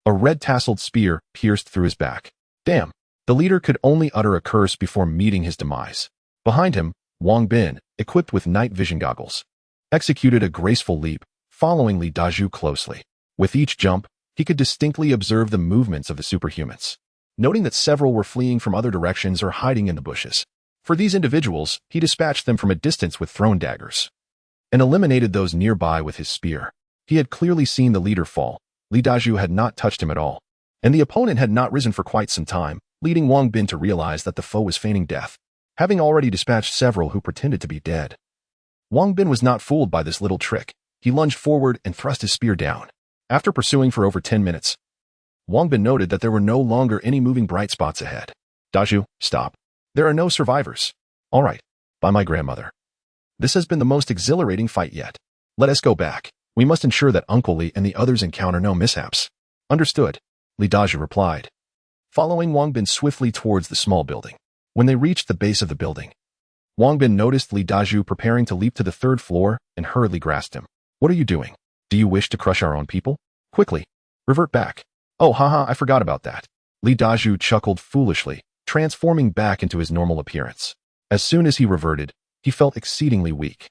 a red-tasseled spear pierced through his back. Damn! The leader could only utter a curse before meeting his demise. Behind him, Wang Bin, equipped with night vision goggles, executed a graceful leap, following Li Daju closely. With each jump, he could distinctly observe the movements of the superhumans, noting that several were fleeing from other directions or hiding in the bushes. For these individuals, he dispatched them from a distance with thrown daggers, and eliminated those nearby with his spear. He had clearly seen the leader fall. Li Daju had not touched him at all, and the opponent had not risen for quite some time, leading Wang Bin to realize that the foe was feigning death, having already dispatched several who pretended to be dead. Wang Bin was not fooled by this little trick. He lunged forward and thrust his spear down. After pursuing for over 10 minutes, Wang Bin noted that there were no longer any moving bright spots ahead. Daju, stop. There are no survivors. All right, by my grandmother. This has been the most exhilarating fight yet. Let us go back. We must ensure that Uncle Li and the others encounter no mishaps. Understood, Li Daju replied, following Wang Bin swiftly towards the small building. When they reached the base of the building, Wang Bin noticed Li Daju preparing to leap to the 3rd floor and hurriedly grasped him. What are you doing? Do you wish to crush our own people? Quickly, revert back. Oh, haha, I forgot about that. Li Daju chuckled foolishly, transforming back into his normal appearance. As soon as he reverted, he felt exceedingly weak.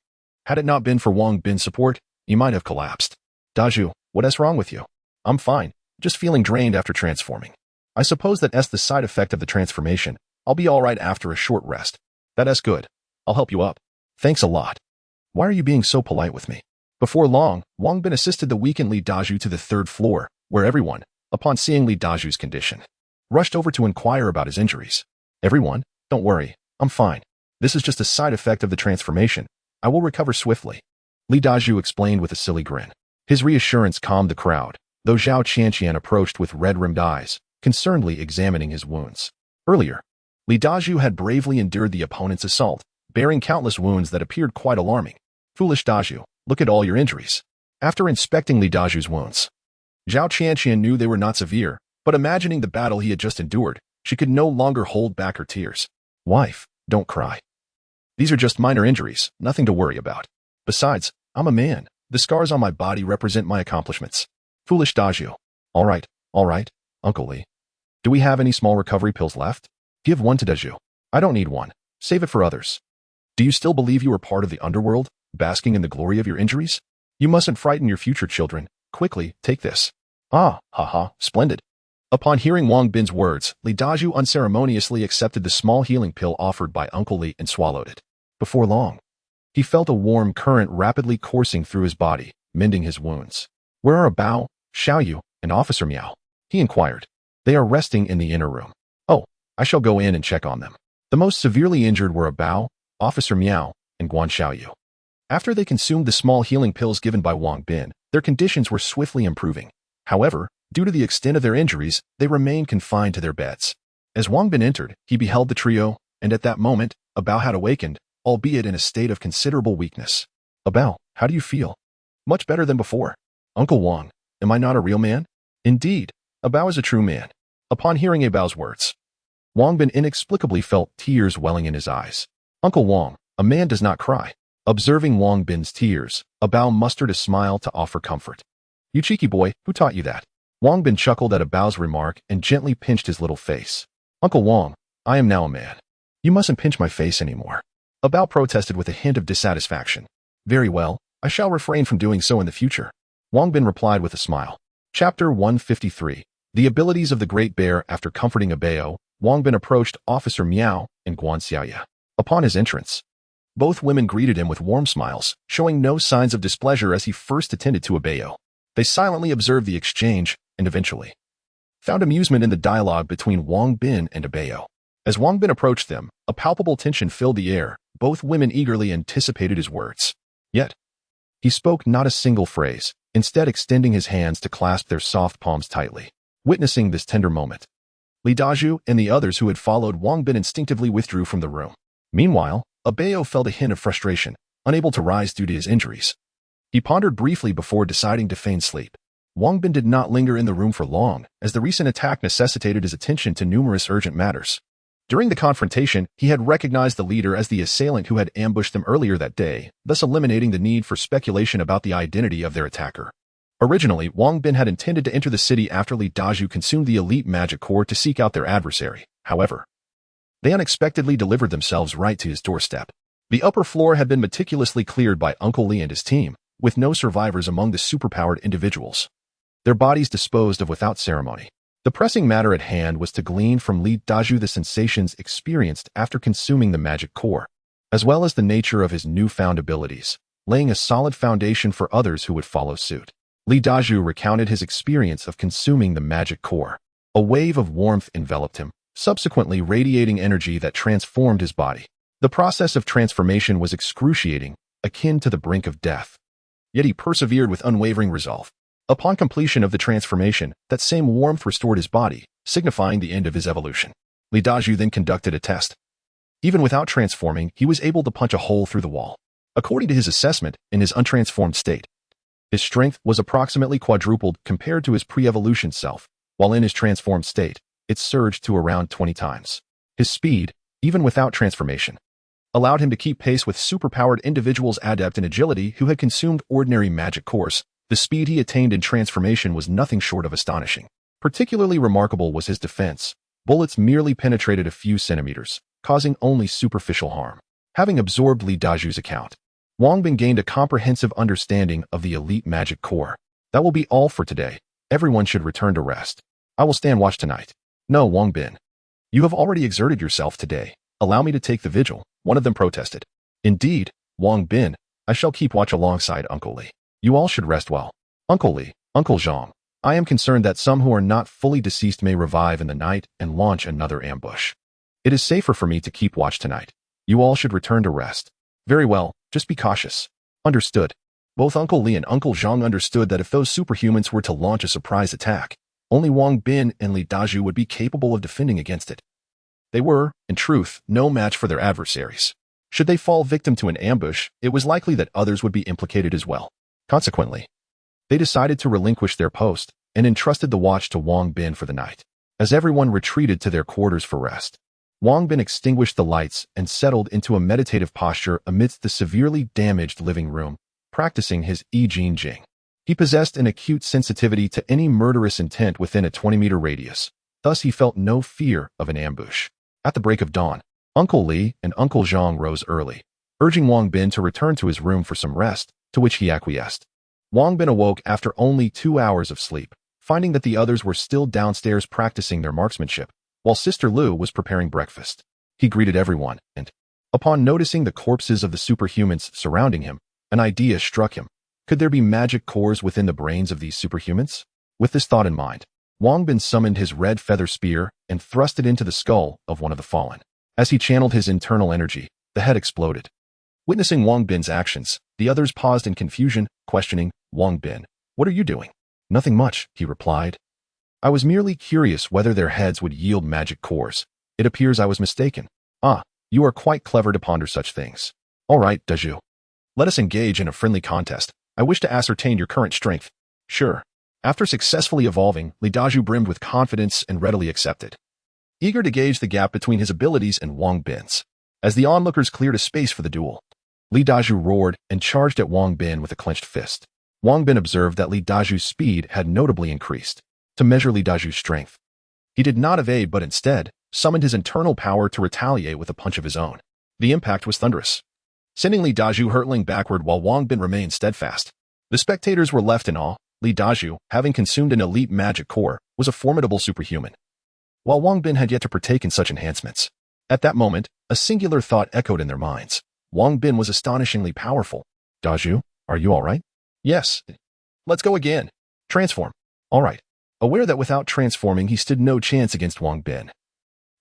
Had it not been for Wang Bin's support, he might have collapsed. Daju, what is wrong with you? I'm fine, just feeling drained after transforming. I suppose that's the side effect of the transformation. I'll be all right after a short rest. That's good. I'll help you up. Thanks a lot. Why are you being so polite with me? Before long, Wang Bin assisted the weakened Li Daju to the 3rd floor, where everyone, upon seeing Li Daju's condition, rushed over to inquire about his injuries. Everyone, don't worry, I'm fine. This is just a side effect of the transformation. I will recover swiftly. Li Daju explained with a silly grin. His reassurance calmed the crowd, though Zhao Qian approached with red-rimmed eyes, concernedly examining his wounds. Earlier, Li Daju had bravely endured the opponent's assault, bearing countless wounds that appeared quite alarming. Foolish Daju, look at all your injuries. After inspecting Li Daju's wounds, Zhao Qian knew they were not severe, but imagining the battle he had just endured, she could no longer hold back her tears. Wife, don't cry. These are just minor injuries, nothing to worry about. Besides, I'm a man. The scars on my body represent my accomplishments. Foolish Daju. All right, Uncle Li. Do we have any small recovery pills left? Give one to Daju. I don't need one. Save it for others. Do you still believe you are part of the underworld, basking in the glory of your injuries? You mustn't frighten your future children. Quickly, take this. Ah, haha, splendid. Upon hearing Wang Bin's words, Li Daju unceremoniously accepted the small healing pill offered by Uncle Li and swallowed it. Before long, he felt a warm current rapidly coursing through his body, mending his wounds. Where are Bao, Xiaoyu, and Officer Miao? He inquired. They are resting in the inner room. Oh, I shall go in and check on them. The most severely injured were Bao, Officer Miao, and Guan Xiaoyu. After they consumed the small healing pills given by Wang Bin, their conditions were swiftly improving. However, due to the extent of their injuries, they remained confined to their beds. As Wang Bin entered, he beheld the trio, and at that moment, Bao had awakened, albeit in a state of considerable weakness. Bao, how do you feel? Much better than before. Uncle Wang, am I not a real man? Indeed, Bao is a true man. Upon hearing Bao's words, Wang Bin inexplicably felt tears welling in his eyes. Uncle Wang, a man does not cry. Observing Wang Bin's tears, Bao mustered a smile to offer comfort. You cheeky boy, who taught you that? Wang Bin chuckled at Bao's remark and gently pinched his little face. Uncle Wang, I am now a man. You mustn't pinch my face anymore. Bao protested with a hint of dissatisfaction. Very well, I shall refrain from doing so in the future. Wang Bin replied with a smile. Chapter 153. The abilities of the Great Bear. After comforting Bao, Wang Bin approached Officer Miao and Guan Xiaoya. Upon his entrance, both women greeted him with warm smiles, showing no signs of displeasure as he first attended to Bao. They silently observed the exchange and eventually found amusement in the dialogue between Wang Bin and Bao. As Wang Bin approached them, a palpable tension filled the air. Both women eagerly anticipated his words. Yet, he spoke not a single phrase, instead extending his hands to clasp their soft palms tightly. Witnessing this tender moment, Li Daju and the others who had followed Wang Bin instinctively withdrew from the room. Meanwhile, Bao felt a hint of frustration, unable to rise due to his injuries. He pondered briefly before deciding to feign sleep. Wang Bin did not linger in the room for long, as the recent attack necessitated his attention to numerous urgent matters. During the confrontation, he had recognized the leader as the assailant who had ambushed them earlier that day, thus eliminating the need for speculation about the identity of their attacker. Originally, Wang Bin had intended to enter the city after Li Daju consumed the elite magic core to seek out their adversary. However, they unexpectedly delivered themselves right to his doorstep. The upper floor had been meticulously cleared by Uncle Li and his team, with no survivors among the superpowered individuals. Their bodies disposed of without ceremony. The pressing matter at hand was to glean from Li Daju the sensations experienced after consuming the magic core, as well as the nature of his newfound abilities, laying a solid foundation for others who would follow suit. Li Daju recounted his experience of consuming the magic core. A wave of warmth enveloped him, subsequently radiating energy that transformed his body. The process of transformation was excruciating, akin to the brink of death. Yet he persevered with unwavering resolve. Upon completion of the transformation, that same warmth restored his body, signifying the end of his evolution. Li Daju then conducted a test. Even without transforming, he was able to punch a hole through the wall. According to his assessment, in his untransformed state, his strength was approximately quadrupled compared to his pre-evolution self, while in his transformed state, it surged to around 20 times. His speed, even without transformation, allowed him to keep pace with superpowered individuals adept in agility who had consumed ordinary magic cores. The speed he attained in transformation was nothing short of astonishing. Particularly remarkable was his defense. Bullets merely penetrated a few centimeters, causing only superficial harm. Having absorbed Li Daju's account, Wang Bin gained a comprehensive understanding of the elite magic core. That will be all for today. Everyone should return to rest. I will stand watch tonight. No, Wang Bin. You have already exerted yourself today. Allow me to take the vigil, one of them protested. Indeed, Wang Bin, I shall keep watch alongside Uncle Li. You all should rest well. Uncle Li, Uncle Zhang, I am concerned that some who are not fully deceased may revive in the night and launch another ambush. It is safer for me to keep watch tonight. You all should return to rest. Very well, just be cautious. Understood. Both Uncle Li and Uncle Zhang understood that if those superhumans were to launch a surprise attack, only Wang Bin and Li Daju would be capable of defending against it. They were, in truth, no match for their adversaries. Should they fall victim to an ambush, it was likely that others would be implicated as well. Consequently, they decided to relinquish their post and entrusted the watch to Wang Bin for the night. As everyone retreated to their quarters for rest, Wang Bin extinguished the lights and settled into a meditative posture amidst the severely damaged living room, practicing his I Jing Jing. He possessed an acute sensitivity to any murderous intent within a 20-meter radius, thus he felt no fear of an ambush. At the break of dawn, Uncle Li and Uncle Zhang rose early, urging Wang Bin to return to his room for some rest, to which he acquiesced. Wang Bin awoke after only 2 hours of sleep, finding that the others were still downstairs practicing their marksmanship, while Sister Lu was preparing breakfast. He greeted everyone, and, upon noticing the corpses of the superhumans surrounding him, an idea struck him. Could there be magic cores within the brains of these superhumans? With this thought in mind, Wang Bin summoned his red feather spear and thrust it into the skull of one of the fallen. As he channeled his internal energy, the head exploded. Witnessing Wang Bin's actions, the others paused in confusion, questioning, "Wang Bin, what are you doing?" "Nothing much," he replied. "I was merely curious whether their heads would yield magic cores. It appears I was mistaken." "Ah, you are quite clever to ponder such things. All right, Dazhu. Let us engage in a friendly contest. I wish to ascertain your current strength." "Sure." After successfully evolving, Li Dazhu brimmed with confidence and readily accepted, eager to gauge the gap between his abilities and Wang Bin's. As the onlookers cleared a space for the duel, Li Dazhu roared and charged at Wang Bin with a clenched fist. Wang Bin observed that Li Dazhu's speed had notably increased. To measure Li Dazhu's strength, he did not evade but instead summoned his internal power to retaliate with a punch of his own. The impact was thunderous, sending Li Dazhu hurtling backward while Wang Bin remained steadfast. The spectators were left in awe. Li Dazhu, having consumed an elite magic core, was a formidable superhuman, while Wang Bin had yet to partake in such enhancements. At that moment, a singular thought echoed in their minds. Wang Bin was astonishingly powerful. "Dazhu, are you all right?" "Yes." "Let's go again. Transform." "All right." Aware that without transforming he stood no chance against Wang Bin,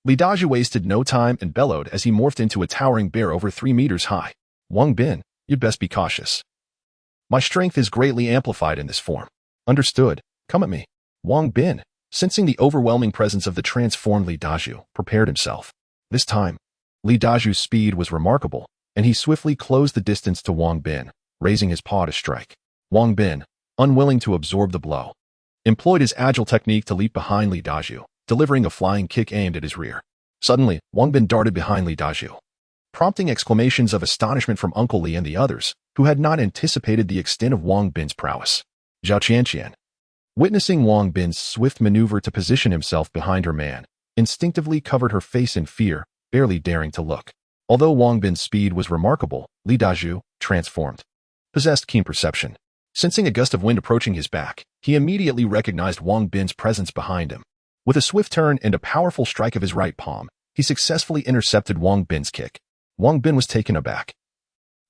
Li Dazhu wasted no time and bellowed as he morphed into a towering bear over 3 meters high. "Wang Bin, you'd best be cautious. My strength is greatly amplified in this form." "Understood. Come at me." Wang Bin, sensing the overwhelming presence of the transformed Li Dazhu, prepared himself. This time, Li Dazhu's speed was remarkable, and he swiftly closed the distance to Wang Bin, raising his paw to strike. Wang Bin, unwilling to absorb the blow, employed his agile technique to leap behind Li Dazhu, delivering a flying kick aimed at his rear. Suddenly, Wang Bin darted behind Li Dazhu, prompting exclamations of astonishment from Uncle Li and the others, who had not anticipated the extent of Wang Bin's prowess. Zhao Qian, witnessing Wang Bin's swift maneuver to position himself behind her man, instinctively covered her face in fear, barely daring to look. Although Wang Bin's speed was remarkable, Li Dazhu, transformed, possessed keen perception. Sensing a gust of wind approaching his back, he immediately recognized Wang Bin's presence behind him. With a swift turn and a powerful strike of his right palm, he successfully intercepted Wang Bin's kick. Wang Bin was taken aback.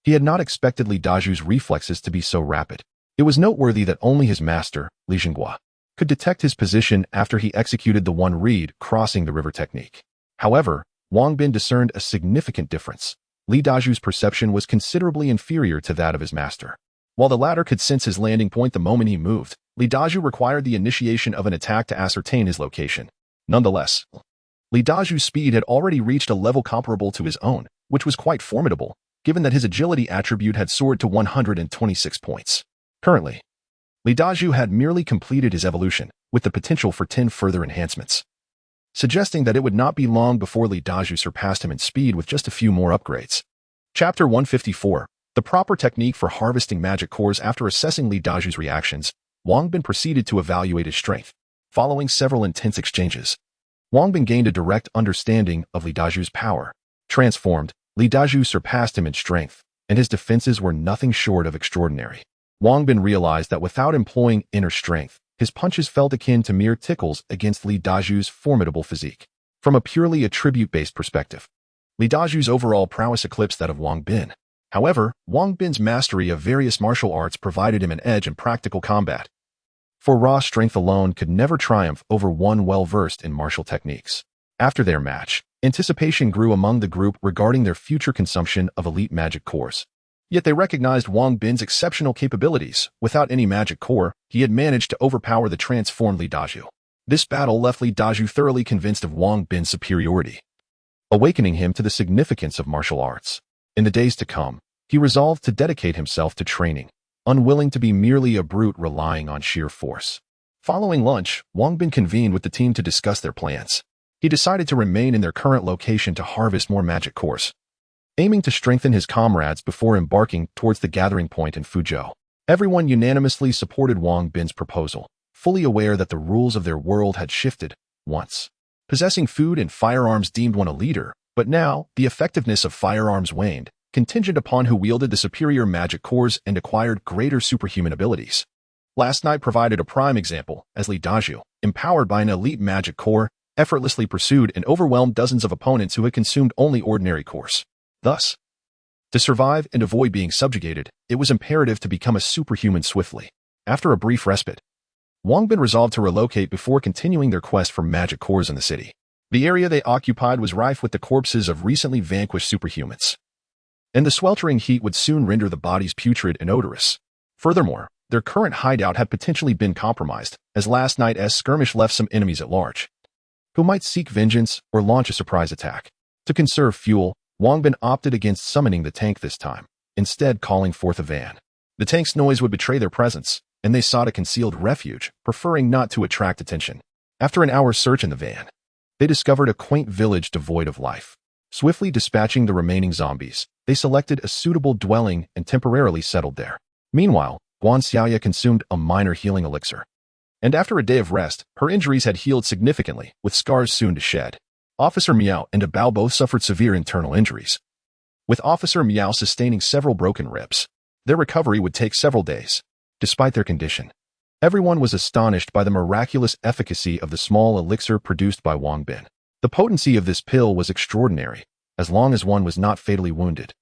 He had not expected Li Dazhu's reflexes to be so rapid. It was noteworthy that only his master, Li Jinghua, could detect his position after he executed the one reed crossing the river technique. However, Wang Bin discerned a significant difference. Li Dazhu's perception was considerably inferior to that of his master. While the latter could sense his landing point the moment he moved, Li Dazhu required the initiation of an attack to ascertain his location. Nonetheless, Li Dazhu's speed had already reached a level comparable to his own, which was quite formidable, given that his agility attribute had soared to 126 points. Currently, Li Dazhu had merely completed his evolution, with the potential for 10 further enhancements, suggesting that it would not be long before Li Dazhu surpassed him in speed with just a few more upgrades. Chapter 154. The proper technique for harvesting magic cores. After assessing Li Dazhu's reactions, Wang Bin proceeded to evaluate his strength. Following several intense exchanges, Wang Bin gained a direct understanding of Li Dazhu's power. Transformed, Li Dazhu surpassed him in strength, and his defenses were nothing short of extraordinary. Wang Bin realized that without employing inner strength, his punches felt akin to mere tickles against Li Dazhu's formidable physique. From a purely attribute-based perspective, Li Dazhu's overall prowess eclipsed that of Wang Bin. However, Wang Bin's mastery of various martial arts provided him an edge in practical combat. For raw strength alone could never triumph over one well-versed in martial techniques. After their match, anticipation grew among the group regarding their future consumption of elite magic cores. Yet they recognized Wang Bin's exceptional capabilities. Without any magic core, he had managed to overpower the transformed Li Dazhu. This battle left Li Dazhu thoroughly convinced of Wang Bin's superiority, awakening him to the significance of martial arts. In the days to come, he resolved to dedicate himself to training, unwilling to be merely a brute relying on sheer force. Following lunch, Wang Bin convened with the team to discuss their plans. He decided to remain in their current location to harvest more magic cores, aiming to strengthen his comrades before embarking towards the gathering point in Fuzhou. Everyone unanimously supported Wang Bin's proposal, fully aware that the rules of their world had shifted. Once, possessing food and firearms deemed one a leader, but now, the effectiveness of firearms waned, contingent upon who wielded the superior magic cores and acquired greater superhuman abilities. Last night provided a prime example, as Li Dazhu, empowered by an elite magic core, effortlessly pursued and overwhelmed dozens of opponents who had consumed only ordinary cores. Thus, to survive and avoid being subjugated, it was imperative to become a superhuman swiftly. After a brief respite, Wang Bin resolved to relocate before continuing their quest for magic cores in the city. The area they occupied was rife with the corpses of recently vanquished superhumans, and the sweltering heat would soon render the bodies putrid and odorous. Furthermore, their current hideout had potentially been compromised, as last night's skirmish left some enemies at large, who might seek vengeance or launch a surprise attack. To conserve fuel, Wang Bin opted against summoning the tank this time, instead calling forth a van. The tank's noise would betray their presence, and they sought a concealed refuge, preferring not to attract attention. After an hour's search in the van, they discovered a quaint village devoid of life. Swiftly dispatching the remaining zombies, they selected a suitable dwelling and temporarily settled there. Meanwhile, Guan Xiaoya consumed a minor healing elixir, and after a day of rest, her injuries had healed significantly, with scars soon to shed. Officer Miao and Bao both suffered severe internal injuries, with Officer Miao sustaining several broken ribs. Their recovery would take several days. Despite their condition, everyone was astonished by the miraculous efficacy of the small elixir produced by Wang Bin. The potency of this pill was extraordinary, as long as one was not fatally wounded.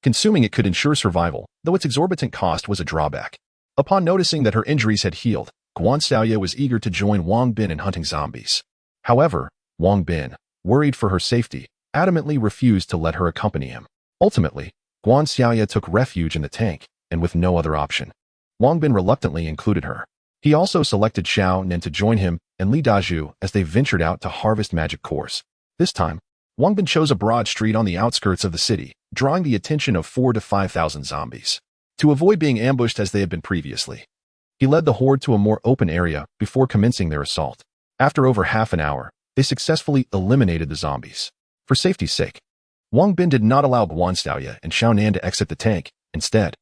Consuming it could ensure survival, though its exorbitant cost was a drawback. Upon noticing that her injuries had healed, Guan Xiaoya was eager to join Wang Bin in hunting zombies. However, Wang Bin, worried for her safety, adamantly refused to let her accompany him. Ultimately, Guan Xiaoya took refuge in the tank, and with no other option, Wang Bin reluctantly included her. He also selected Zhao Nen to join him and Li Dazhu as they ventured out to harvest magic cores. This time, Wang Bin chose a broad street on the outskirts of the city, drawing the attention of 4,000 to 5,000 zombies. To avoid being ambushed as they had been previously, he led the horde to a more open area before commencing their assault. After over half an hour, they successfully eliminated the zombies. For safety's sake, Wang Bin did not allow Guan Xiaoya and Zhao Nan to exit the tank. Instead,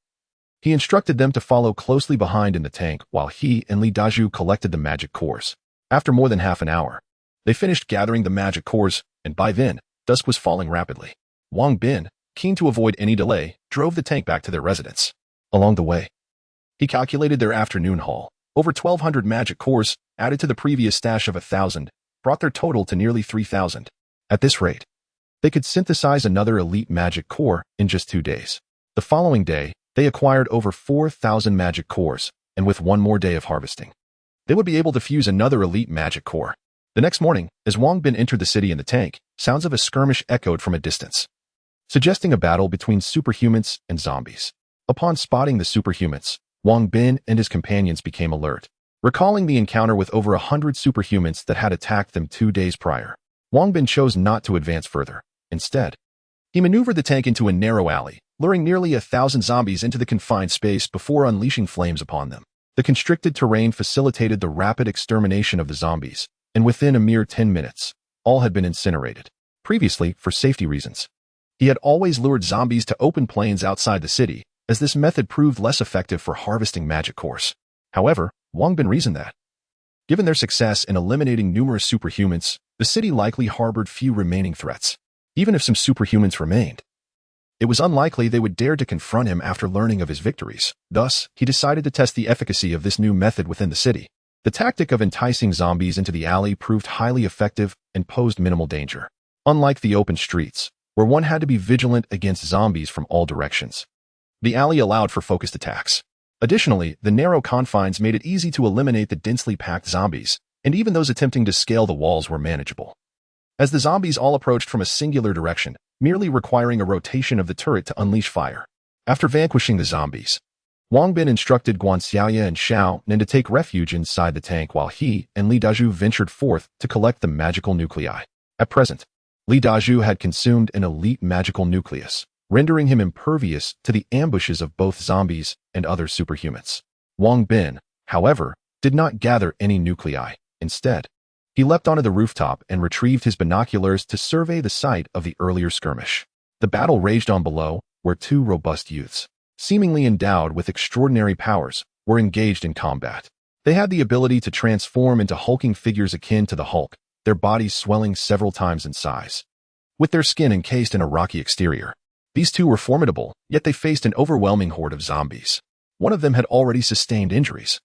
he instructed them to follow closely behind in the tank while he and Li Dazhu collected the magic cores. After more than half an hour, they finished gathering the magic cores, and by then, dusk was falling rapidly. Wang Bin, keen to avoid any delay, drove the tank back to their residence. Along the way, he calculated their afternoon haul. Over 1,200 magic cores, added to the previous stash of 1,000, brought their total to nearly 3,000. At this rate, they could synthesize another elite magic core in just 2 days. The following day, they acquired over 4,000 magic cores, and with one more day of harvesting, they would be able to fuse another elite magic core. The next morning, as Wang Bin entered the city in the tank, sounds of a skirmish echoed from a distance, suggesting a battle between superhumans and zombies. Upon spotting the superhumans, Wang Bin and his companions became alert. Recalling the encounter with over 100 superhumans that had attacked them 2 days prior, Wang Bin chose not to advance further. Instead, he maneuvered the tank into a narrow alley, luring nearly 1,000 zombies into the confined space before unleashing flames upon them. The constricted terrain facilitated the rapid extermination of the zombies, and within a mere 10 minutes, all had been incinerated. Previously, for safety reasons, he had always lured zombies to open plains outside the city, as this method proved less effective for harvesting magic cores. However, Wang Bin reasoned that, given their success in eliminating numerous superhumans, the city likely harbored few remaining threats. Even if some superhumans remained, it was unlikely they would dare to confront him after learning of his victories. Thus, he decided to test the efficacy of this new method within the city. The tactic of enticing zombies into the alley proved highly effective and posed minimal danger. Unlike the open streets, where one had to be vigilant against zombies from all directions, the alley allowed for focused attacks. Additionally, the narrow confines made it easy to eliminate the densely packed zombies, and even those attempting to scale the walls were manageable, as the zombies all approached from a singular direction, merely requiring a rotation of the turret to unleash fire. After vanquishing the zombies, Wang Bin instructed Guan Xiaoya and Zhao Nen to take refuge inside the tank while he and Li Dazhu ventured forth to collect the magical nuclei. At present, Li Dazhu had consumed an elite magical nucleus, rendering him impervious to the ambushes of both zombies and other superhumans. Wang Bin, however, did not gather any nuclei. Instead, he leapt onto the rooftop and retrieved his binoculars to survey the site of the earlier skirmish. The battle raged on below, where 2 robust youths, seemingly endowed with extraordinary powers, were engaged in combat. They had the ability to transform into hulking figures akin to the Hulk, their bodies swelling several times in size, with their skin encased in a rocky exterior. These two were formidable, yet they faced an overwhelming horde of zombies. One of them had already sustained injuries.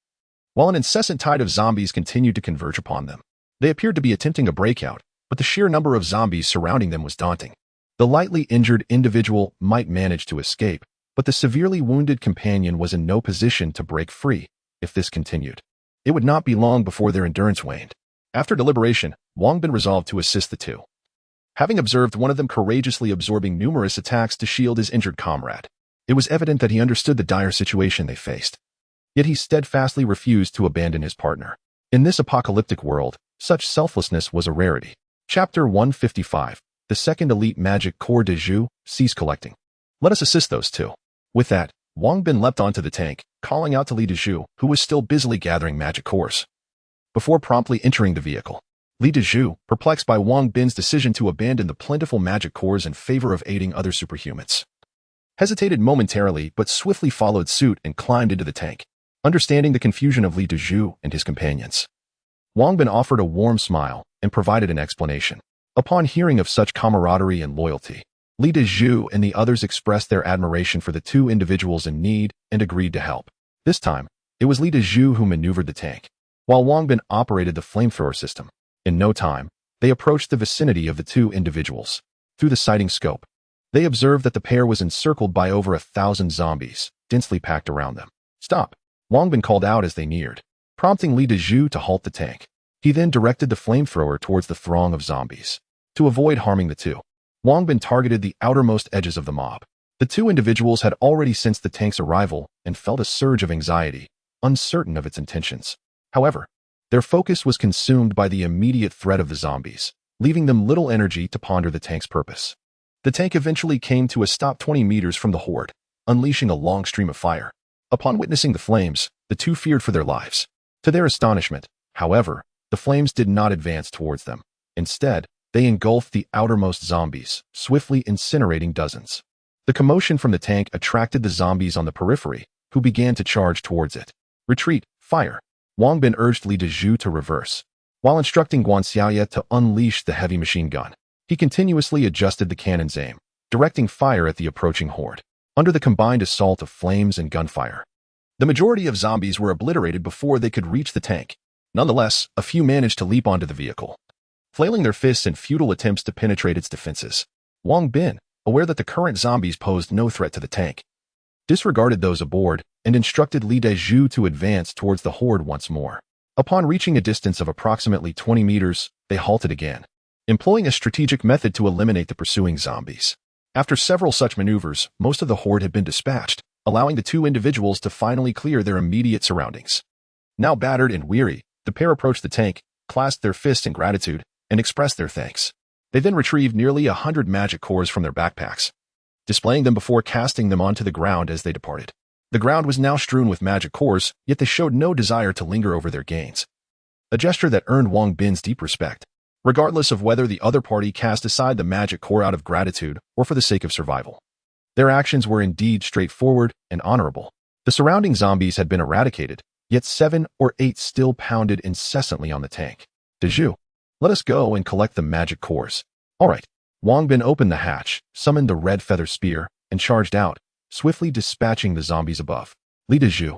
While an incessant tide of zombies continued to converge upon them, they appeared to be attempting a breakout, but the sheer number of zombies surrounding them was daunting. The lightly injured individual might manage to escape, but the severely wounded companion was in no position to break free. If this continued, it would not be long before their endurance waned. After deliberation, Wang Bin resolved to assist the two. Having observed one of them courageously absorbing numerous attacks to shield his injured comrade, it was evident that he understood the dire situation they faced. Yet he steadfastly refused to abandon his partner. In this apocalyptic world, such selflessness was a rarity. Chapter 155. The second elite magic core de Zhao, cease collecting. Let us assist those two. With that, Wang Bin leapt onto the tank, calling out to Li Dezhou, who was still busily gathering magic cores. Before promptly entering the vehicle, Li Dezhou, perplexed by Wang Bin's decision to abandon the plentiful magic cores in favor of aiding other superhumans, hesitated momentarily but swiftly followed suit and climbed into the tank. Understanding the confusion of Li Dezhou and his companions, Wang Bin offered a warm smile and provided an explanation. Upon hearing of such camaraderie and loyalty, Li Dezhou and the others expressed their admiration for the two individuals in need and agreed to help. This time, it was Li Dezhou who maneuvered the tank, while Wang Bin operated the flamethrower system. In no time, they approached the vicinity of the two individuals. Through the sighting scope, they observed that the pair was encircled by over 1,000 zombies, densely packed around them. Stop! Wang Bin called out as they neared, prompting Li Dezhou to halt the tank. He then directed the flamethrower towards the throng of zombies. To avoid harming the two, Wang Bin targeted the outermost edges of the mob. The two individuals had already sensed the tank's arrival and felt a surge of anxiety, uncertain of its intentions. However, their focus was consumed by the immediate threat of the zombies, leaving them little energy to ponder the tank's purpose. The tank eventually came to a stop 20 meters from the horde, unleashing a long stream of fire. Upon witnessing the flames, the two feared for their lives. To their astonishment, however, the flames did not advance towards them. Instead, they engulfed the outermost zombies, swiftly incinerating dozens. The commotion from the tank attracted the zombies on the periphery, who began to charge towards it. Retreat, fire. Wang Bin urged Li Dezhou to reverse. While instructing Guan Xiaoye to unleash the heavy machine gun, he continuously adjusted the cannon's aim, directing fire at the approaching horde. Under the combined assault of flames and gunfire, the majority of zombies were obliterated before they could reach the tank. Nonetheless, a few managed to leap onto the vehicle, flailing their fists in futile attempts to penetrate its defenses. Wang Bin, aware that the current zombies posed no threat to the tank, disregarded those aboard and instructed Li Dezhou to advance towards the horde once more. Upon reaching a distance of approximately 20 meters, they halted again, employing a strategic method to eliminate the pursuing zombies. After several such maneuvers, most of the horde had been dispatched, allowing the two individuals to finally clear their immediate surroundings. Now battered and weary, the pair approached the tank, clasped their fists in gratitude, and expressed their thanks. They then retrieved nearly 100 magic cores from their backpacks, displaying them before casting them onto the ground as they departed. The ground was now strewn with magic cores, yet they showed no desire to linger over their gains, a gesture that earned Wang Bin's deep respect. Regardless of whether the other party cast aside the magic core out of gratitude or for the sake of survival, their actions were indeed straightforward and honorable. The surrounding zombies had been eradicated, yet 7 or 8 still pounded incessantly on the tank. Dezhou, let us go and collect the magic cores. All right. Wang Bin opened the hatch, summoned the red feather spear, and charged out, swiftly dispatching the zombies above. Li Dezhou,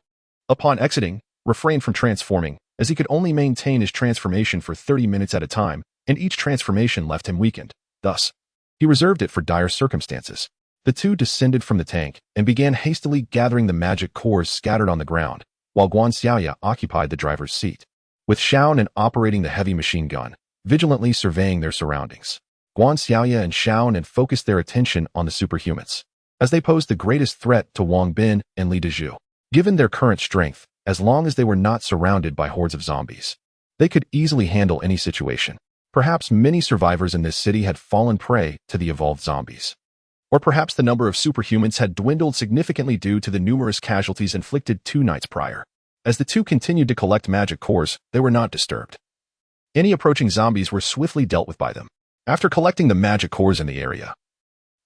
upon exiting, refrained from transforming, as he could only maintain his transformation for 30 minutes at a time, and each transformation left him weakened. Thus, he reserved it for dire circumstances. The two descended from the tank and began hastily gathering the magic cores scattered on the ground, while Guan Xiaoye occupied the driver's seat, with Qian operating the heavy machine gun, vigilantly surveying their surroundings. Guan Xiaoye and Qian focused their attention on the superhumans, as they posed the greatest threat to Wang Bin and Li Dezhou. Given their current strength, as long as they were not surrounded by hordes of zombies, they could easily handle any situation. Perhaps many survivors in this city had fallen prey to the evolved zombies. Or perhaps the number of superhumans had dwindled significantly due to the numerous casualties inflicted 2 nights prior. As the two continued to collect magic cores, they were not disturbed. Any approaching zombies were swiftly dealt with by them. After collecting the magic cores in the area,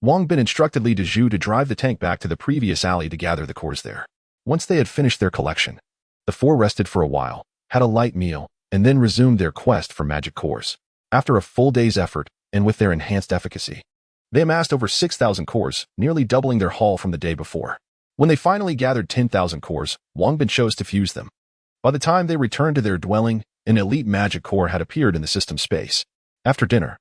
Wang Bin instructed Li Dezhou to drive the tank back to the previous alley to gather the cores there. Once they had finished their collection, the four rested for a while, had a light meal, and then resumed their quest for magic cores. After a full day's effort, and with their enhanced efficacy, They amassed over 6,000 cores, nearly doubling their haul from the day before. When they finally gathered 10,000 cores, Wang Bin chose to fuse them. By the time they returned to their dwelling, an elite magic core had appeared in the system space. After dinner,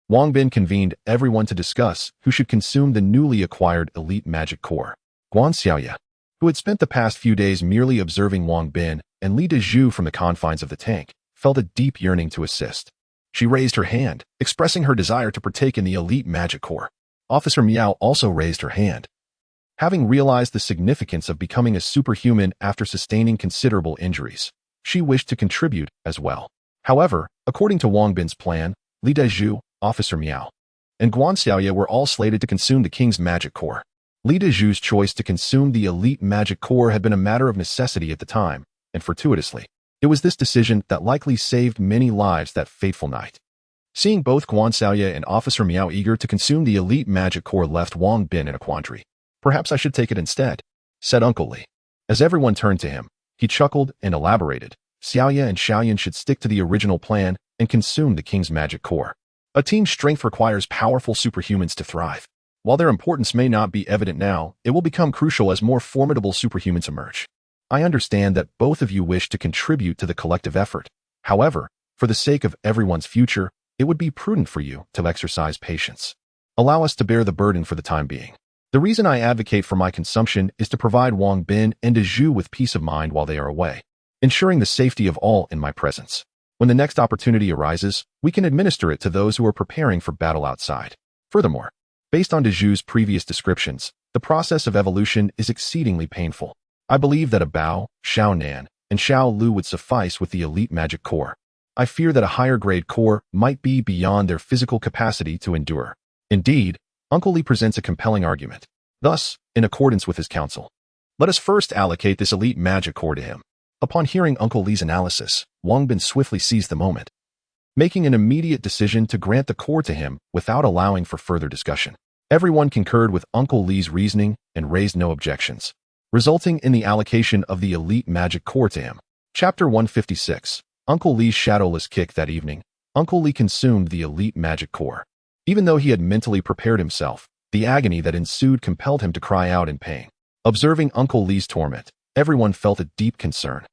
Wang Bin convened everyone to discuss who should consume the newly acquired elite magic core. Guan Xiaoye, who had spent the past few days merely observing Wang Bin, and Li Dezhu from the confines of the tank, felt a deep yearning to assist. She raised her hand, expressing her desire to partake in the elite magic core. Officer Miao also raised her hand. Having realized the significance of becoming a superhuman after sustaining considerable injuries, she wished to contribute as well. However, according to Wang Bin's plan, Li Dezhu, Officer Miao, and Guan Xiaoye were all slated to consume the king's magic core. Li Dezhu's choice to consume the elite magic core had been a matter of necessity at the time, and fortuitously, it was this decision that likely saved many lives that fateful night. Seeing both Guan Xiaoye and Officer Miao eager to consume the elite magic core left Wang Bin in a quandary. Perhaps I should take it instead, said Uncle Li. As everyone turned to him, he chuckled and elaborated. Xiaoye and Xiaoyan should stick to the original plan and consume the king's magic core. A team's strength requires powerful superhumans to thrive. While their importance may not be evident now, it will become crucial as more formidable superhumans emerge. I understand that both of you wish to contribute to the collective effort. However, for the sake of everyone's future, it would be prudent for you to exercise patience. Allow us to bear the burden for the time being. The reason I advocate for my consumption is to provide Wang Bin and Zhao with peace of mind while they are away, ensuring the safety of all in my presence. When the next opportunity arises, we can administer it to those who are preparing for battle outside. Furthermore, based on Zhao's previous descriptions, the process of evolution is exceedingly painful. I believe that a Bao, Xiao Nan, and Xiao Lu would suffice with the elite magic core. I fear that a higher grade core might be beyond their physical capacity to endure. Indeed, Uncle Li presents a compelling argument. Thus, in accordance with his counsel, let us first allocate this elite magic core to him. Upon hearing Uncle Li's analysis, Wang Bin swiftly seized the moment, making an immediate decision to grant the core to him without allowing for further discussion. Everyone concurred with Uncle Li's reasoning and raised no objections, resulting in the allocation of the elite magic core to him. Chapter 156. Uncle Li's shadowless kick. That evening, Uncle Li consumed the elite magic core. Even though he had mentally prepared himself, the agony that ensued compelled him to cry out in pain. Observing Uncle Li's torment, everyone felt a deep concern.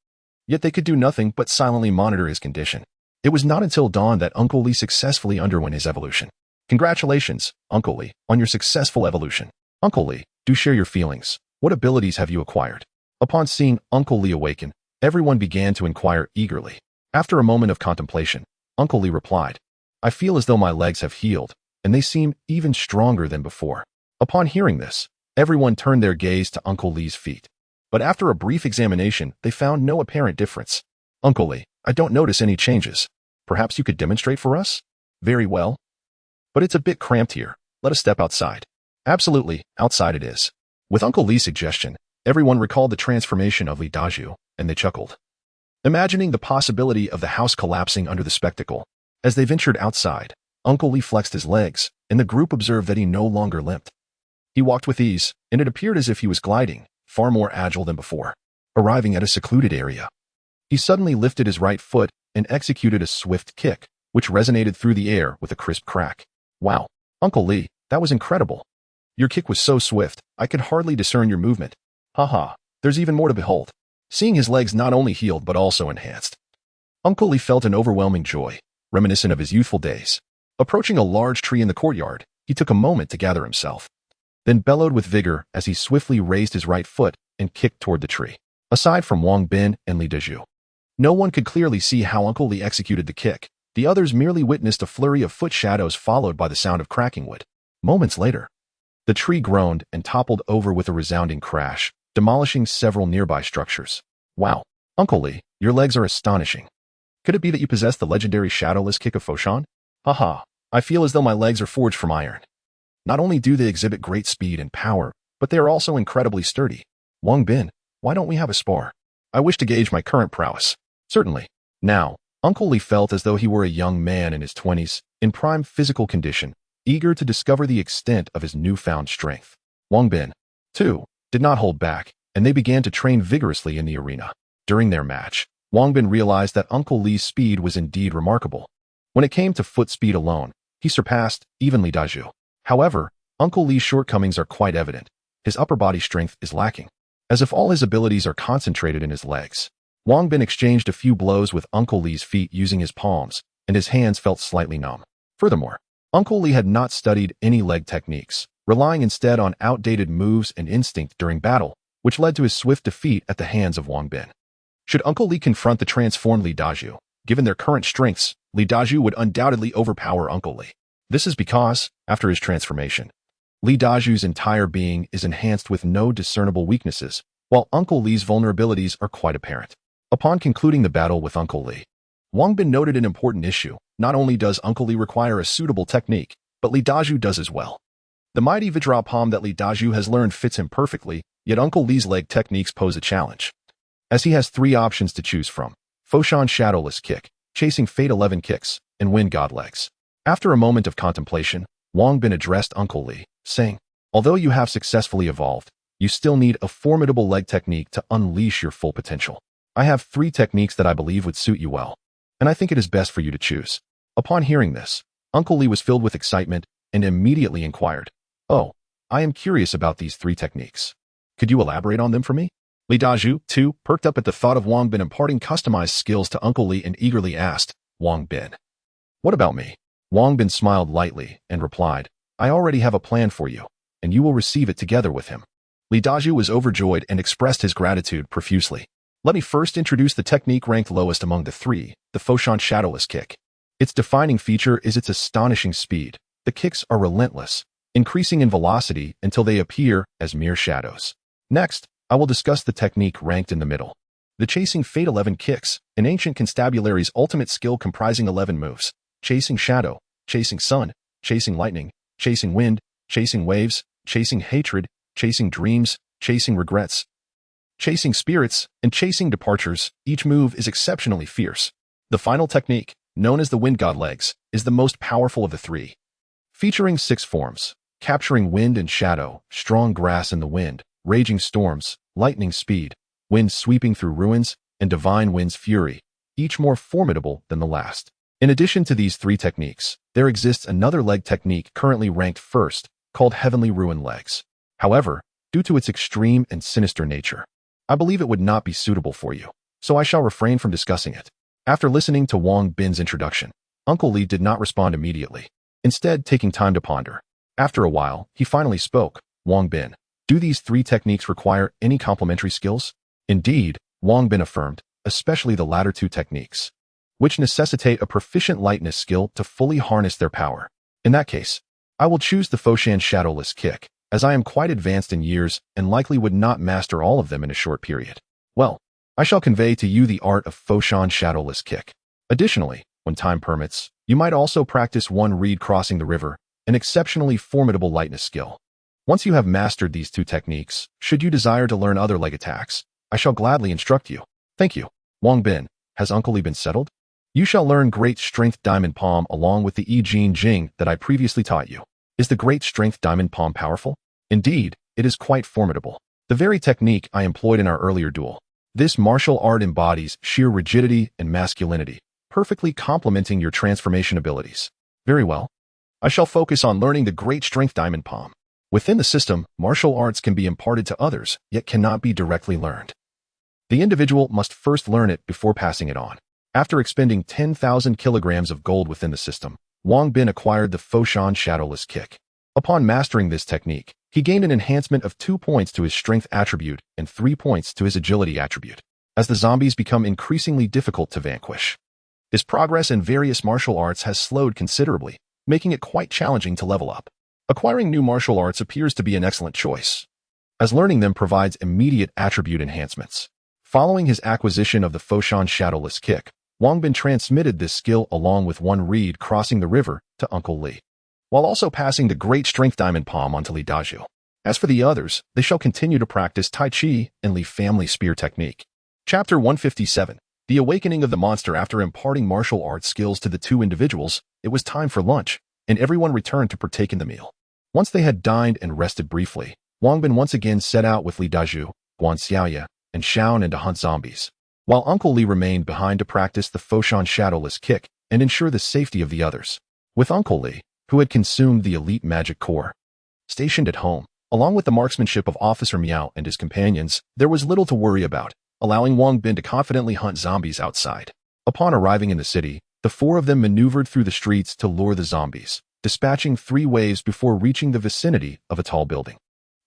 Yet they could do nothing but silently monitor his condition. It was not until dawn that Uncle Li successfully underwent his evolution. Congratulations, Uncle Li, on your successful evolution. Uncle Li, do share your feelings. What abilities have you acquired? Upon seeing Uncle Li awaken, everyone began to inquire eagerly. After a moment of contemplation, Uncle Li replied, I feel as though my legs have healed, and they seem even stronger than before. Upon hearing this, everyone turned their gaze to Uncle Li's feet. But after a brief examination, they found no apparent difference. Uncle Li, I don't notice any changes. Perhaps you could demonstrate for us? Very well. But it's a bit cramped here. Let us step outside. Absolutely, outside it is. With Uncle Li's suggestion, everyone recalled the transformation of Li Dezhu, and they chuckled, imagining the possibility of the house collapsing under the spectacle. As they ventured outside, Uncle Li flexed his legs, and the group observed that he no longer limped. He walked with ease, and it appeared as if he was gliding, far more agile than before. Arriving at a secluded area, he suddenly lifted his right foot and executed a swift kick, which resonated through the air with a crisp crack. Wow, Uncle Li, that was incredible. Your kick was so swift, I could hardly discern your movement. Haha, there's even more to behold. Seeing his legs not only healed but also enhanced, Uncle Li felt an overwhelming joy, reminiscent of his youthful days. Approaching a large tree in the courtyard, he took a moment to gather himself, then bellowed with vigor as he swiftly raised his right foot and kicked toward the tree. Aside from Wang Bin and Li Dezhu, no one could clearly see how Uncle Li executed the kick. The others merely witnessed a flurry of foot shadows followed by the sound of cracking wood. Moments later, the tree groaned and toppled over with a resounding crash, demolishing several nearby structures. Wow, Uncle Li, your legs are astonishing. Could it be that you possess the legendary shadowless kick of Foshan? Haha, I feel as though my legs are forged from iron. Not only do they exhibit great speed and power, but they are also incredibly sturdy. Wang Bin, why don't we have a spar? I wish to gauge my current prowess. Certainly. Now, Uncle Li felt as though he were a young man in his 20s, in prime physical condition, eager to discover the extent of his newfound strength. Wang Bin, too, did not hold back, and they began to train vigorously in the arena. During their match, Wang Bin realized that Uncle Li's speed was indeed remarkable. When it came to foot speed alone, he surpassed even Li Dezhu. However, Uncle Li's shortcomings are quite evident. His upper body strength is lacking, as if all his abilities are concentrated in his legs. Wang Bin exchanged a few blows with Uncle Li's feet using his palms, and his hands felt slightly numb. Furthermore, Uncle Li had not studied any leg techniques, relying instead on outdated moves and instinct during battle, which led to his swift defeat at the hands of Wang Bin. Should Uncle Li confront the transformed Li Dazhu, given their current strengths, Li Dazhu would undoubtedly overpower Uncle Li. This is because, after his transformation, Li Dazhu's entire being is enhanced with no discernible weaknesses, while Uncle Li's vulnerabilities are quite apparent. Upon concluding the battle with Uncle Li, Wang Bin noted an important issue. Not only does Uncle Li require a suitable technique, but Li Dazhu does as well. The mighty Vajra palm that Li Dazhu has learned fits him perfectly, yet Uncle Li's leg techniques pose a challenge, as he has 3 options to choose from: Foshan Shadowless Kick, Chasing Fate 11 Kicks, and Wind God Legs. After a moment of contemplation, Wang Bin addressed Uncle Li, saying, "Although you have successfully evolved, you still need a formidable leg technique to unleash your full potential. I have 3 techniques that I believe would suit you well, and I think it is best for you to choose." Upon hearing this, Uncle Li was filled with excitement and immediately inquired, "Oh, I am curious about these 3 techniques. Could you elaborate on them for me?" Li Dazhu, too, perked up at the thought of Wang Bin imparting customized skills to Uncle Li and eagerly asked, "Wang Bin, what about me?" Wang Bin smiled lightly and replied, "I already have a plan for you, and you will receive it together with him." Li Dazhu was overjoyed and expressed his gratitude profusely. "Let me first introduce the technique ranked lowest among the 3, the Foshan Shadowless Kick. Its defining feature is its astonishing speed. The kicks are relentless, increasing in velocity until they appear as mere shadows. Next, I will discuss the technique ranked in the middle, the Chasing Fate 11 Kicks, an ancient constabulary's ultimate skill comprising 11 moves: Chasing Shadow, Chasing Sun, Chasing Lightning, Chasing Wind, Chasing Waves, Chasing Hatred, Chasing Dreams, Chasing Regrets, Chasing Spirits, and Chasing Departures. Each move is exceptionally fierce. The final technique, known as the Wind God Legs, is the most powerful of the 3. Featuring 6 forms: Capturing Wind and Shadow, Strong Grass in the Wind, Raging Storms, Lightning Speed, Wind Sweeping Through Ruins, and Divine Wind's Fury, each more formidable than the last. In addition to these 3 techniques, there exists another leg technique currently ranked first, called Heavenly Ruin Legs. However, due to its extreme and sinister nature, I believe it would not be suitable for you, so I shall refrain from discussing it. After listening to Wang Bin's introduction, Uncle Li did not respond immediately, instead taking time to ponder. After a while, he finally spoke. "Wang Bin, do these 3 techniques require any complementary skills?" "Indeed," Wang Bin affirmed, "especially the latter 2 techniques, which necessitate a proficient lightness skill to fully harness their power. In that case, I will choose the Foshan Shadowless Kick, as I am quite advanced in years and likely would not master all of them in a short period. Well, I shall convey to you the art of Foshan Shadowless Kick. Additionally, when time permits, you might also practice one reed crossing the river, an exceptionally formidable lightness skill. Once you have mastered these 2 techniques, should you desire to learn other leg attacks, I shall gladly instruct you." "Thank you. Wang Bin, has Uncle Li been settled? You shall learn Great Strength Diamond Palm along with the I Jin Jing that I previously taught you. Is the Great Strength Diamond Palm powerful?" "Indeed, it is quite formidable. The very technique I employed in our earlier duel. This martial art embodies sheer rigidity and masculinity, perfectly complementing your transformation abilities." "Very well. I shall focus on learning the Great Strength Diamond Palm. Within the system, martial arts can be imparted to others, yet cannot be directly learned. The individual must first learn it before passing it on." After expending 10,000 kilograms of gold within the system, Wang Bin acquired the Foshan Shadowless Kick. Upon mastering this technique, he gained an enhancement of 2 points to his strength attribute and 3 points to his agility attribute, as the zombies become increasingly difficult to vanquish. His progress in various martial arts has slowed considerably, making it quite challenging to level up. Acquiring new martial arts appears to be an excellent choice, as learning them provides immediate attribute enhancements. Following his acquisition of the Foshan Shadowless Kick, Wang Bin transmitted this skill along with one reed crossing the river to Uncle Li, while also passing the Great Strength Diamond Palm onto Li Dazhu. As for the others, they shall continue to practice Tai Chi and Li Family Spear Technique. Chapter 157. The Awakening of the Monster. After imparting martial arts skills to the 2 individuals, it was time for lunch, and everyone returned to partake in the meal. Once they had dined and rested briefly, Wang Bin once again set out with Li Dazhu, Guan Xiaoya, and Qian to hunt zombies, while Uncle Li remained behind to practice the Foshan Shadowless Kick and ensure the safety of the others. With Uncle Li, who had consumed the elite magic core. Stationed at home, along with the marksmanship of Officer Miao and his companions, there was little to worry about, allowing Wang Bin to confidently hunt zombies outside. Upon arriving in the city, the four of them maneuvered through the streets to lure the zombies, dispatching 3 waves before reaching the vicinity of a tall building.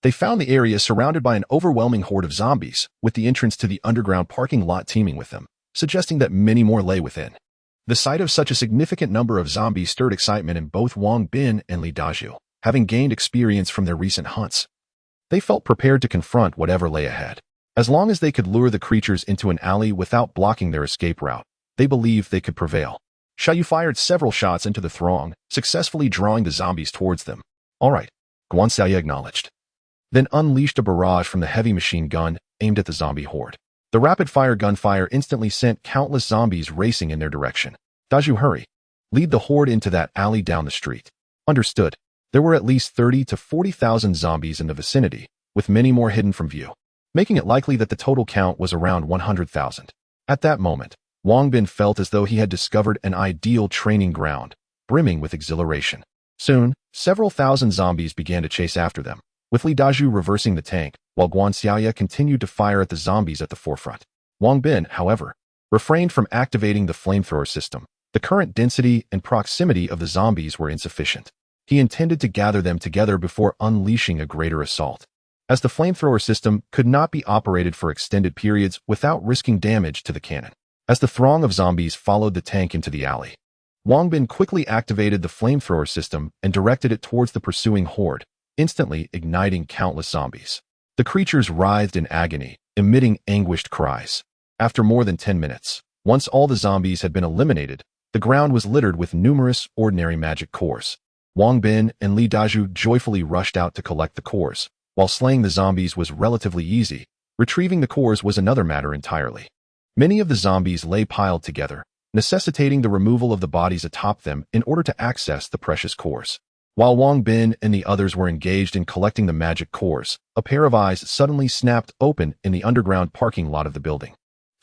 They found the area surrounded by an overwhelming horde of zombies, with the entrance to the underground parking lot teeming with them, suggesting that many more lay within. The sight of such a significant number of zombies stirred excitement in both Wang Bin and Li Dazhu, having gained experience from their recent hunts. They felt prepared to confront whatever lay ahead. As long as they could lure the creatures into an alley without blocking their escape route, they believed they could prevail. Xiaoyu fired several shots into the throng, successfully drawing the zombies towards them. All right, Guanxiaya acknowledged. Then unleashed a barrage from the heavy machine gun aimed at the zombie horde. The rapid-fire gunfire instantly sent countless zombies racing in their direction. Dazhu, hurry. Lead the horde into that alley down the street. Understood. There were at least 30 to 40,000 zombies in the vicinity, with many more hidden from view, making it likely that the total count was around 100,000. At that moment, Wang Bin felt as though he had discovered an ideal training ground, brimming with exhilaration. Soon, several thousand zombies began to chase after them, with Li Dazhu reversing the tank, while Guanxiaya continued to fire at the zombies at the forefront. Wang Bin, however, refrained from activating the flamethrower system. The current density and proximity of the zombies were insufficient. He intended to gather them together before unleashing a greater assault. As the flamethrower system could not be operated for extended periods without risking damage to the cannon. As the throng of zombies followed the tank into the alley, Wang Bin quickly activated the flamethrower system and directed it towards the pursuing horde, instantly igniting countless zombies. The creatures writhed in agony, emitting anguished cries. After more than 10 minutes, once all the zombies had been eliminated, the ground was littered with numerous ordinary magic cores. Wang Bin and Li Dazhu joyfully rushed out to collect the cores. While slaying the zombies was relatively easy, retrieving the cores was another matter entirely. Many of the zombies lay piled together, necessitating the removal of the bodies atop them in order to access the precious cores. While Wang Bin and the others were engaged in collecting the magic cores, a pair of eyes suddenly snapped open in the underground parking lot of the building,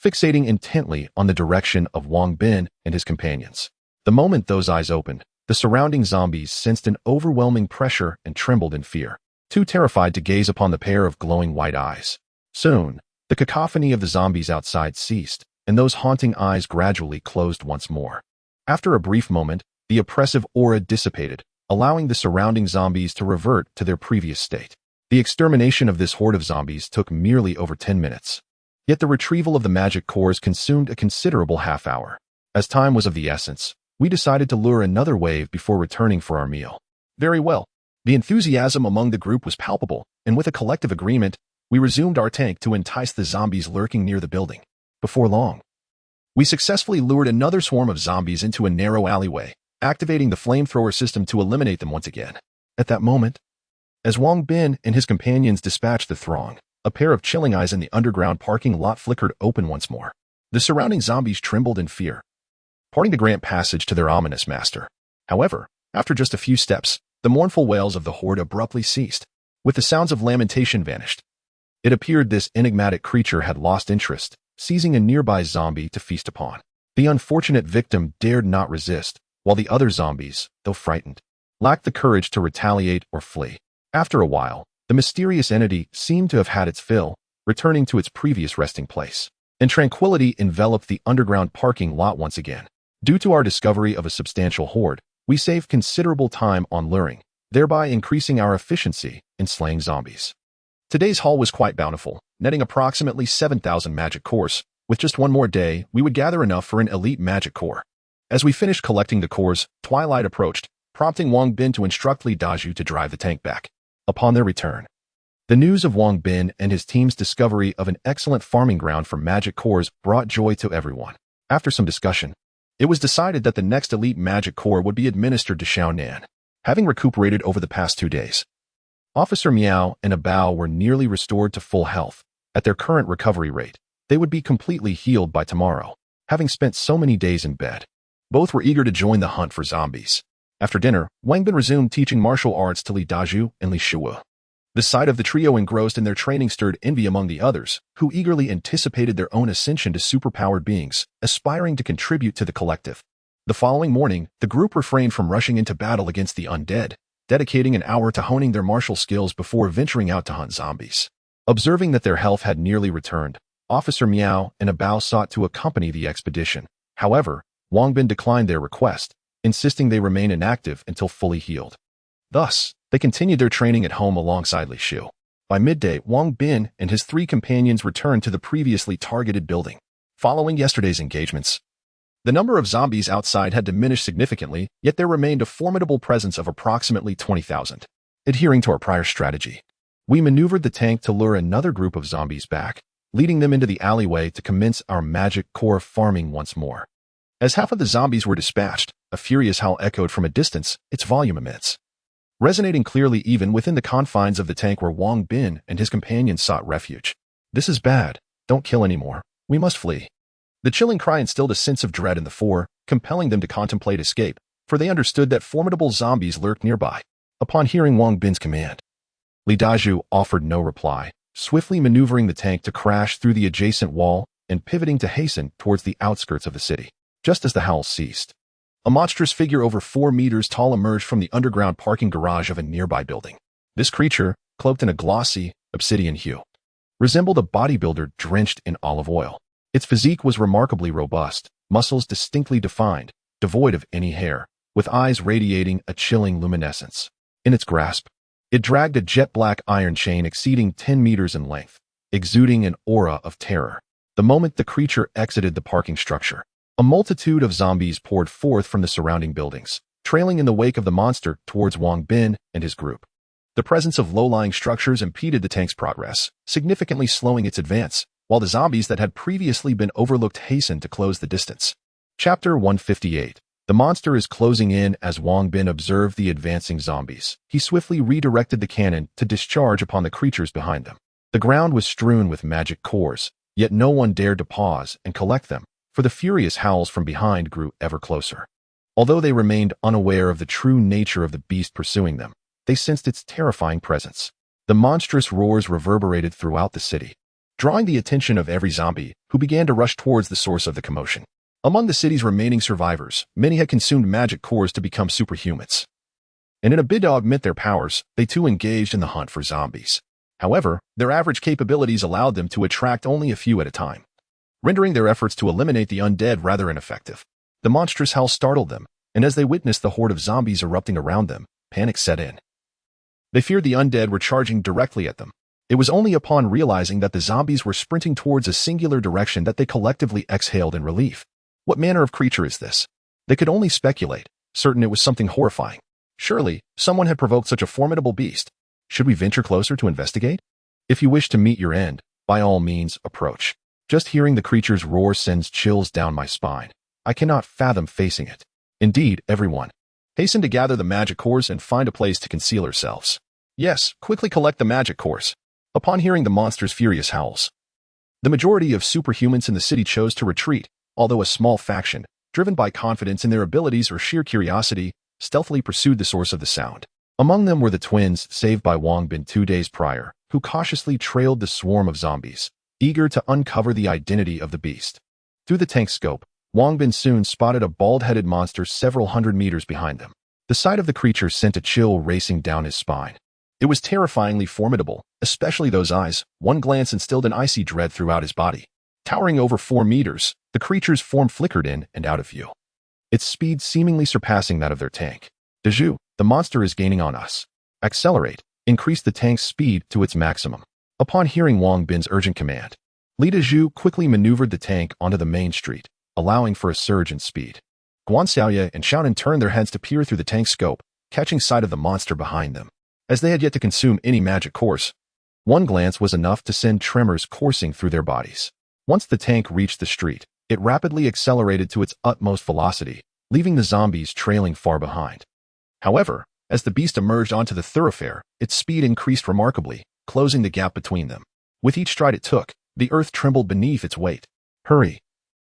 fixating intently on the direction of Wang Bin and his companions. The moment those eyes opened, the surrounding zombies sensed an overwhelming pressure and trembled in fear, too terrified to gaze upon the pair of glowing white eyes. Soon, the cacophony of the zombies outside ceased, and those haunting eyes gradually closed once more. After a brief moment, the oppressive aura dissipated, allowing the surrounding zombies to revert to their previous state. The extermination of this horde of zombies took merely over 10 minutes. Yet the retrieval of the magic cores consumed a considerable half-hour. As time was of the essence, we decided to lure another wave before returning for our meal. Very well. The enthusiasm among the group was palpable, and with a collective agreement, we resumed our tank to entice the zombies lurking near the building. Before long, we successfully lured another swarm of zombies into a narrow alleyway, activating the flamethrower system to eliminate them once again. At that moment, as Wang Bin and his companions dispatched the throng, a pair of chilling eyes in the underground parking lot flickered open once more. The surrounding zombies trembled in fear, parting to grant passage to their ominous master. However, after just a few steps, the mournful wails of the horde abruptly ceased, with the sounds of lamentation vanished. It appeared this enigmatic creature had lost interest, seizing a nearby zombie to feast upon. The unfortunate victim dared not resist, while the other zombies, though frightened, lacked the courage to retaliate or flee. After a while, the mysterious entity seemed to have had its fill, returning to its previous resting place, and tranquility enveloped the underground parking lot once again. Due to our discovery of a substantial horde, we saved considerable time on luring, thereby increasing our efficiency in slaying zombies. Today's haul was quite bountiful, netting approximately 7,000 magic cores. With just one more day, we would gather enough for an elite magic core. As we finished collecting the cores, twilight approached, prompting Wang Bin to instruct Li Dazhu to drive the tank back. Upon their return, the news of Wang Bin and his team's discovery of an excellent farming ground for magic cores brought joy to everyone. After some discussion, it was decided that the next elite magic core would be administered to Xiaonan. Having recuperated over the past 2 days, Officer Miao and Bao were nearly restored to full health. At their current recovery rate, they would be completely healed by tomorrow, having spent so many days in bed. Both were eager to join the hunt for zombies. After dinner, Wang Bin resumed teaching martial arts to Li Dazhu and Li Shuo. The sight of the trio engrossed in their training stirred envy among the others, who eagerly anticipated their own ascension to superpowered beings, aspiring to contribute to the collective. The following morning, the group refrained from rushing into battle against the undead, dedicating an hour to honing their martial skills before venturing out to hunt zombies. Observing that their health had nearly returned, Officer Miao and Abao sought to accompany the expedition. However, Wang Bin declined their request, insisting they remain inactive until fully healed. Thus, they continued their training at home alongside Li Shu. By midday, Wang Bin and his 3 companions returned to the previously targeted building. Following yesterday's engagements, the number of zombies outside had diminished significantly, yet there remained a formidable presence of approximately 20,000. Adhering to our prior strategy, we maneuvered the tank to lure another group of zombies back, leading them into the alleyway to commence our magic core farming once more. As half of the zombies were dispatched, a furious howl echoed from a distance, its volume immense, resonating clearly even within the confines of the tank where Wang Bin and his companions sought refuge. "This is bad. Don't kill anymore. We must flee." The chilling cry instilled a sense of dread in the 4, compelling them to contemplate escape, for they understood that formidable zombies lurked nearby. Upon hearing Wang Bin's command, Li Dazhu offered no reply, swiftly maneuvering the tank to crash through the adjacent wall and pivoting to hasten towards the outskirts of the city. Just as the howls ceased, a monstrous figure over 4 meters tall emerged from the underground parking garage of a nearby building. This creature, cloaked in a glossy, obsidian hue, resembled a bodybuilder drenched in olive oil. Its physique was remarkably robust, muscles distinctly defined, devoid of any hair, with eyes radiating a chilling luminescence. In its grasp, it dragged a jet-black iron chain exceeding 10 meters in length, exuding an aura of terror. The moment the creature exited the parking structure, a multitude of zombies poured forth from the surrounding buildings, trailing in the wake of the monster towards Wang Bin and his group. The presence of low-lying structures impeded the tank's progress, significantly slowing its advance, while the zombies that had previously been overlooked hastened to close the distance. Chapter 158. The monster is closing in. As Wang Bin observed the advancing zombies, he swiftly redirected the cannon to discharge upon the creatures behind them. The ground was strewn with magic cores, yet no one dared to pause and collect them, for the furious howls from behind grew ever closer. Although they remained unaware of the true nature of the beast pursuing them, they sensed its terrifying presence. The monstrous roars reverberated throughout the city, drawing the attention of every zombie, who began to rush towards the source of the commotion. Among the city's remaining survivors, many had consumed magic cores to become superhumans, and in a bid to augment their powers, they too engaged in the hunt for zombies. However, their average capabilities allowed them to attract only a few at a time, rendering their efforts to eliminate the undead rather ineffective. The monstrous howl startled them, and as they witnessed the horde of zombies erupting around them, panic set in. They feared the undead were charging directly at them. It was only upon realizing that the zombies were sprinting towards a singular direction that they collectively exhaled in relief. What manner of creature is this? They could only speculate, certain it was something horrifying. Surely, someone had provoked such a formidable beast. Should we venture closer to investigate? If you wish to meet your end, by all means, approach. Just hearing the creature's roar sends chills down my spine. I cannot fathom facing it. Indeed, everyone, hasten to gather the magic cores and find a place to conceal ourselves. Yes, quickly collect the magic cores. Upon hearing the monster's furious howls, the majority of superhumans in the city chose to retreat, although a small faction, driven by confidence in their abilities or sheer curiosity, stealthily pursued the source of the sound. Among them were the twins saved by Wang Bin 2 days prior, who cautiously trailed the swarm of zombies, eager to uncover the identity of the beast. Through the tank's scope, Wang Bin soon spotted a bald-headed monster several hundred meters behind them. The sight of the creature sent a chill racing down his spine. It was terrifyingly formidable, especially those eyes. One glance instilled an icy dread throughout his body. Towering over 4 meters, the creature's form flickered in and out of view, its speed seemingly surpassing that of their tank. Zhao, the monster is gaining on us. Accelerate. Increase the tank's speed to its maximum. Upon hearing Wang Bin's urgent command, Li Dazhu quickly maneuvered the tank onto the main street, allowing for a surge in speed. Guan Xiaoye and Qian turned their heads to peer through the tank's scope, catching sight of the monster behind them. As they had yet to consume any magic cores, one glance was enough to send tremors coursing through their bodies. Once the tank reached the street, it rapidly accelerated to its utmost velocity, leaving the zombies trailing far behind. However, as the beast emerged onto the thoroughfare, its speed increased remarkably, closing the gap between them. With each stride it took, the earth trembled beneath its weight. Hurry!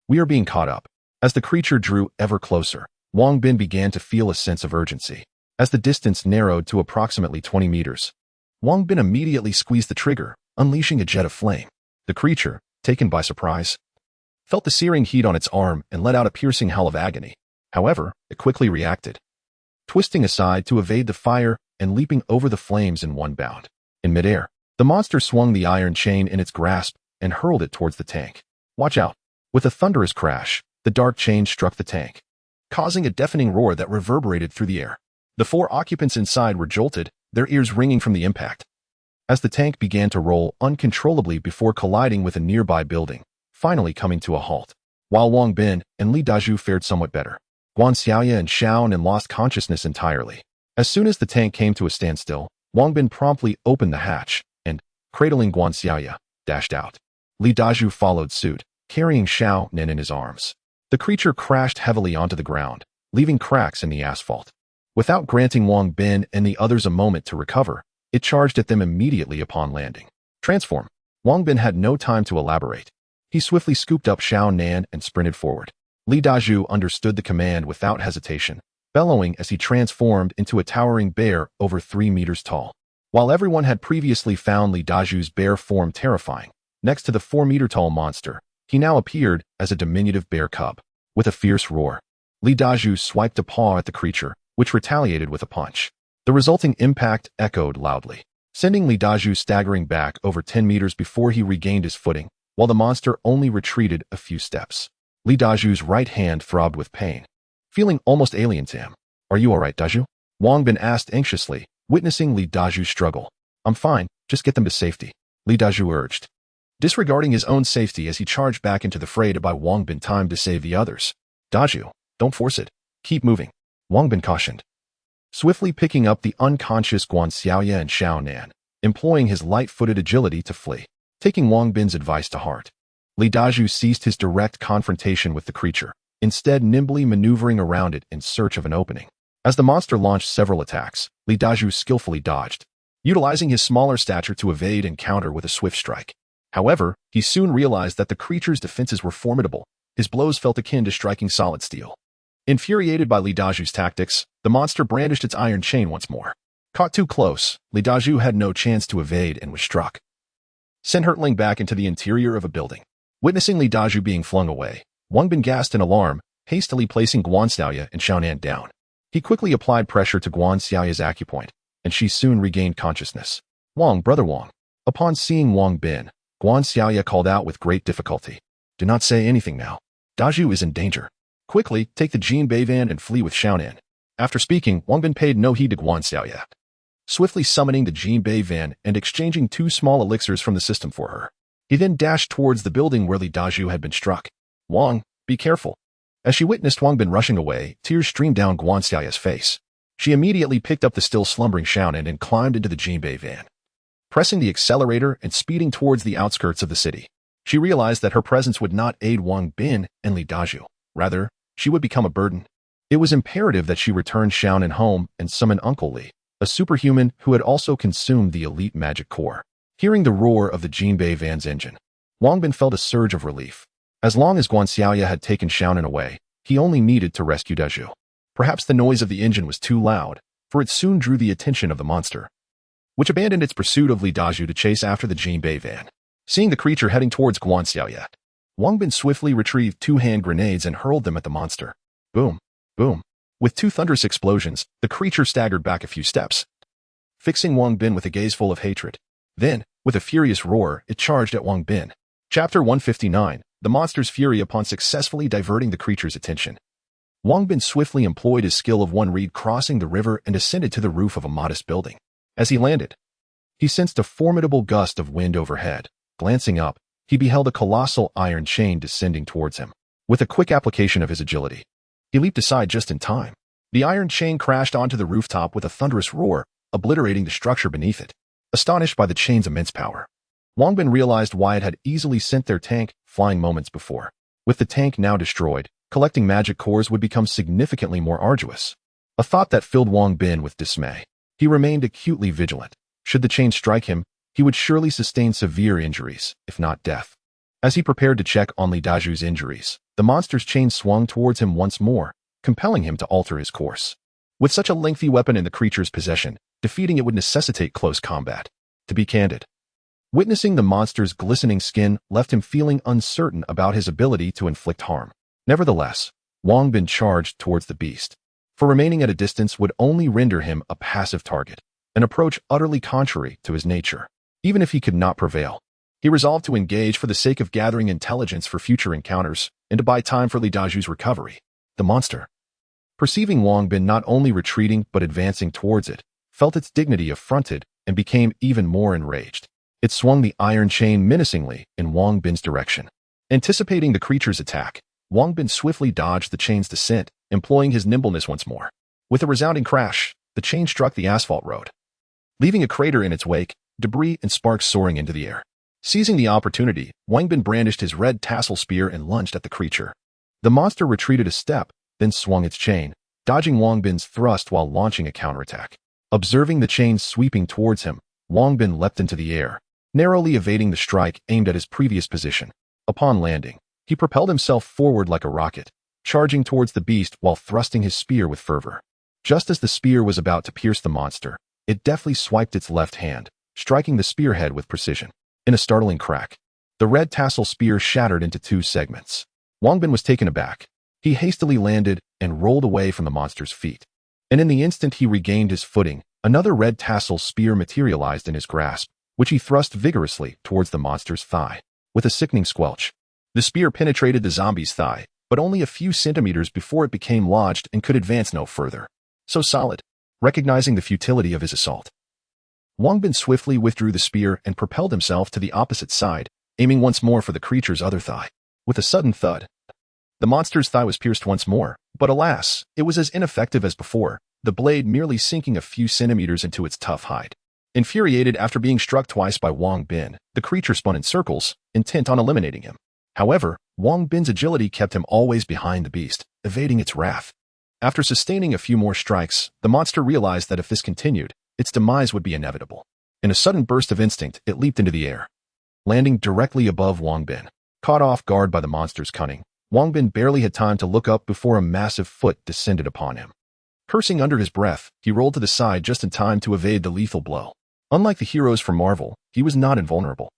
We are being caught up. As the creature drew ever closer, Wang Bin began to feel a sense of urgency. As the distance narrowed to approximately 20 meters, Wang Bin immediately squeezed the trigger, unleashing a jet of flame. The creature, taken by surprise, felt the searing heat on its arm and let out a piercing howl of agony. However, it quickly reacted, twisting aside to evade the fire and leaping over the flames in one bound. In midair, the monster swung the iron chain in its grasp and hurled it towards the tank. Watch out! With a thunderous crash, the dark chain struck the tank, causing a deafening roar that reverberated through the air. The 4 occupants inside were jolted, their ears ringing from the impact, as the tank began to roll uncontrollably before colliding with a nearby building, finally coming to a halt. While Wang Bin and Li Dazhu fared somewhat better, Guan Xiaoya and Zhao Nan lost consciousness entirely. As soon as the tank came to a standstill, Wang Bin promptly opened the hatch and, cradling Guan Xiaoya, dashed out. Li Dazhu followed suit, carrying Zhao Nan in his arms. The creature crashed heavily onto the ground, leaving cracks in the asphalt. Without granting Wang Bin and the others a moment to recover, it charged at them immediately upon landing. Transform. Wang Bin had no time to elaborate. He swiftly scooped up Zhao Nan and sprinted forward. Li Dazhu understood the command without hesitation, bellowing as he transformed into a towering bear over 3 meters tall. While everyone had previously found Li Dazhu's bear form terrifying, next to the 4-meter-tall monster, he now appeared as a diminutive bear cub. With a fierce roar, Li Dazhu swiped a paw at the creature, which retaliated with a punch. The resulting impact echoed loudly, sending Li Dazhu staggering back over 10 meters before he regained his footing, while the monster only retreated a few steps. Li Dazhu's right hand throbbed with pain, feeling almost alien to him. "Are you alright, Dazhu?" Wang Bin asked anxiously, witnessing Li Dazhu's struggle. "I'm fine, just get them to safety," Li Dazhu urged, disregarding his own safety as he charged back into the fray to buy Wang Bin time to save the others. "Dazhu, don't force it. Keep moving," Wang Bin cautioned, swiftly picking up the unconscious Guan Xiaoya and Zhao Nan, employing his light-footed agility to flee. Taking Wang Bin's advice to heart, Li Dazhu ceased his direct confrontation with the creature, instead nimbly maneuvering around it in search of an opening. As the monster launched several attacks, Li Dazhu skillfully dodged, utilizing his smaller stature to evade and counter with a swift strike. However, he soon realized that the creature's defenses were formidable. His blows felt akin to striking solid steel. Infuriated by Li Dazhu's tactics, the monster brandished its iron chain once more. Caught too close, Li Dazhu had no chance to evade and was struck, sent hurtling back into the interior of a building. Witnessing Li Dazhu being flung away, Wang Bin gasped in alarm, hastily placing Guan Xiaoya and Zhao Nan down. He quickly applied pressure to Guan Xiaoya's acupoint, and she soon regained consciousness. "Wang, brother Wang." Upon seeing Wang Bin, Guan Xiaoya called out with great difficulty, "Do not say anything now. Dazhu is in danger. Quickly, take the Jinbei van and flee with Zhao Nan." After speaking, Wang Bin paid no heed to Guan Xiaoya, swiftly summoning the Jinbei van and exchanging 2 small elixirs from the system for her. He then dashed towards the building where Li Dazhu had been struck. "Wang, be careful." As she witnessed Wang Bin rushing away, tears streamed down Guan Xiaoya's face. She immediately picked up the still slumbering Zhao Nan and climbed into the Jinbei van, pressing the accelerator and speeding towards the outskirts of the city. She realized that her presence would not aid Wang Bin and Li Dazhu. Rather, she would become a burden. It was imperative that she return Zhao Nan home and summon Uncle Li, a superhuman who had also consumed the elite magic core. Hearing the roar of the Jinbei van's engine, Wang Bin felt a surge of relief. As long as Guan Xiaoya had taken Zhao Nan away, he only needed to rescue Dazhu. Perhaps the noise of the engine was too loud, for it soon drew the attention of the monster, which abandoned its pursuit of Li Dazhu to chase after the Jinbei van. Seeing the creature heading towards Guan Xiaoya, Wang Bin swiftly retrieved 2 hand grenades and hurled them at the monster. Boom, boom. With 2 thunderous explosions, the creature staggered back a few steps, fixing Wang Bin with a gaze full of hatred. Then, with a furious roar, it charged at Wang Bin. Chapter 159, The Monster's Fury upon successfully diverting the creature's attention. Wang Bin swiftly employed his skill of one reed crossing the river and ascended to the roof of a modest building. As he landed, he sensed a formidable gust of wind overhead. Glancing up, he beheld a colossal iron chain descending towards him. With a quick application of his agility, he leaped aside just in time. The iron chain crashed onto the rooftop with a thunderous roar, obliterating the structure beneath it. Astonished by the chain's immense power, Wang Bin realized why it had easily sent their tank flying moments before. With the tank now destroyed, collecting magic cores would become significantly more arduous. A thought that filled Wang Bin with dismay. He remained acutely vigilant. Should the chain strike him, he would surely sustain severe injuries, if not death. As he prepared to check on Li Dazhu's injuries, the monster's chain swung towards him once more, compelling him to alter his course. With such a lengthy weapon in the creature's possession, defeating it would necessitate close combat. To be candid, witnessing the monster's glistening skin left him feeling uncertain about his ability to inflict harm. Nevertheless, Wang Bin charged towards the beast. For remaining at a distance would only render him a passive target, an approach utterly contrary to his nature. Even if he could not prevail, he resolved to engage for the sake of gathering intelligence for future encounters and to buy time for Li Daju's recovery. The monster, perceiving Wang Bin not only retreating but advancing towards it, felt its dignity affronted and became even more enraged. It swung the iron chain menacingly in Wang Bin's direction. Anticipating the creature's attack, Wang Bin swiftly dodged the chain's descent, employing his nimbleness once more. With a resounding crash, the chain struck the asphalt road, leaving a crater in its wake, debris and sparks soaring into the air. Seizing the opportunity, Wang Bin brandished his red tassel spear and lunged at the creature. The monster retreated a step, then swung its chain, dodging Wang Bin's thrust while launching a counterattack. Observing the chain sweeping towards him, Wang Bin leapt into the air, narrowly evading the strike aimed at his previous position. Upon landing, he propelled himself forward like a rocket, charging towards the beast while thrusting his spear with fervor. Just as the spear was about to pierce the monster, it deftly swiped its left hand, striking the spearhead with precision. In a startling crack, the red tassel spear shattered into two segments. Wang Bin was taken aback. He hastily landed and rolled away from the monster's feet. And in the instant he regained his footing, another red tassel spear materialized in his grasp, which he thrust vigorously towards the monster's thigh. With a sickening squelch, the spear penetrated the zombie's thigh, but only a few centimeters before it became lodged and could advance no further. So solid. Recognizing the futility of his assault, Wang Bin swiftly withdrew the spear and propelled himself to the opposite side, aiming once more for the creature's other thigh. With a sudden thud, the monster's thigh was pierced once more, but alas, it was as ineffective as before, the blade merely sinking a few centimeters into its tough hide. Infuriated after being struck twice by Wang Bin, the creature spun in circles, intent on eliminating him. However, Wang Bin's agility kept him always behind the beast, evading its wrath. After sustaining a few more strikes, the monster realized that if this continued, its demise would be inevitable. In a sudden burst of instinct, it leaped into the air, landing directly above Wang Bin. Caught off guard by the monster's cunning, Wang Bin barely had time to look up before a massive foot descended upon him. Cursing under his breath, he rolled to the side just in time to evade the lethal blow. Unlike the heroes from Marvel, he was not invulnerable.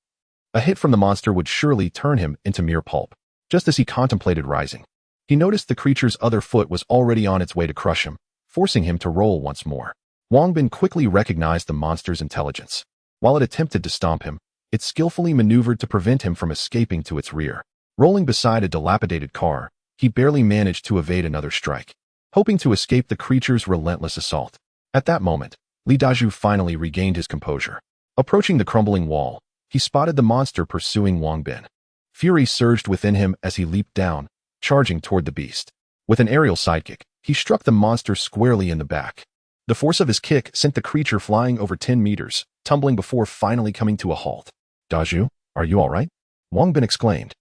A hit from the monster would surely turn him into mere pulp. Just as he contemplated rising, he noticed the creature's other foot was already on its way to crush him, forcing him to roll once more. Wang Bin quickly recognized the monster's intelligence. While it attempted to stomp him, it skillfully maneuvered to prevent him from escaping to its rear. Rolling beside a dilapidated car, he barely managed to evade another strike, hoping to escape the creature's relentless assault. At that moment, Li Daju finally regained his composure. Approaching the crumbling wall, he spotted the monster pursuing Wang Bin. Fury surged within him as he leaped down, charging toward the beast. With an aerial sidekick, he struck the monster squarely in the back. The force of his kick sent the creature flying over 10 meters, tumbling before finally coming to a halt. "Daju, are you all right?" Wang Bin exclaimed,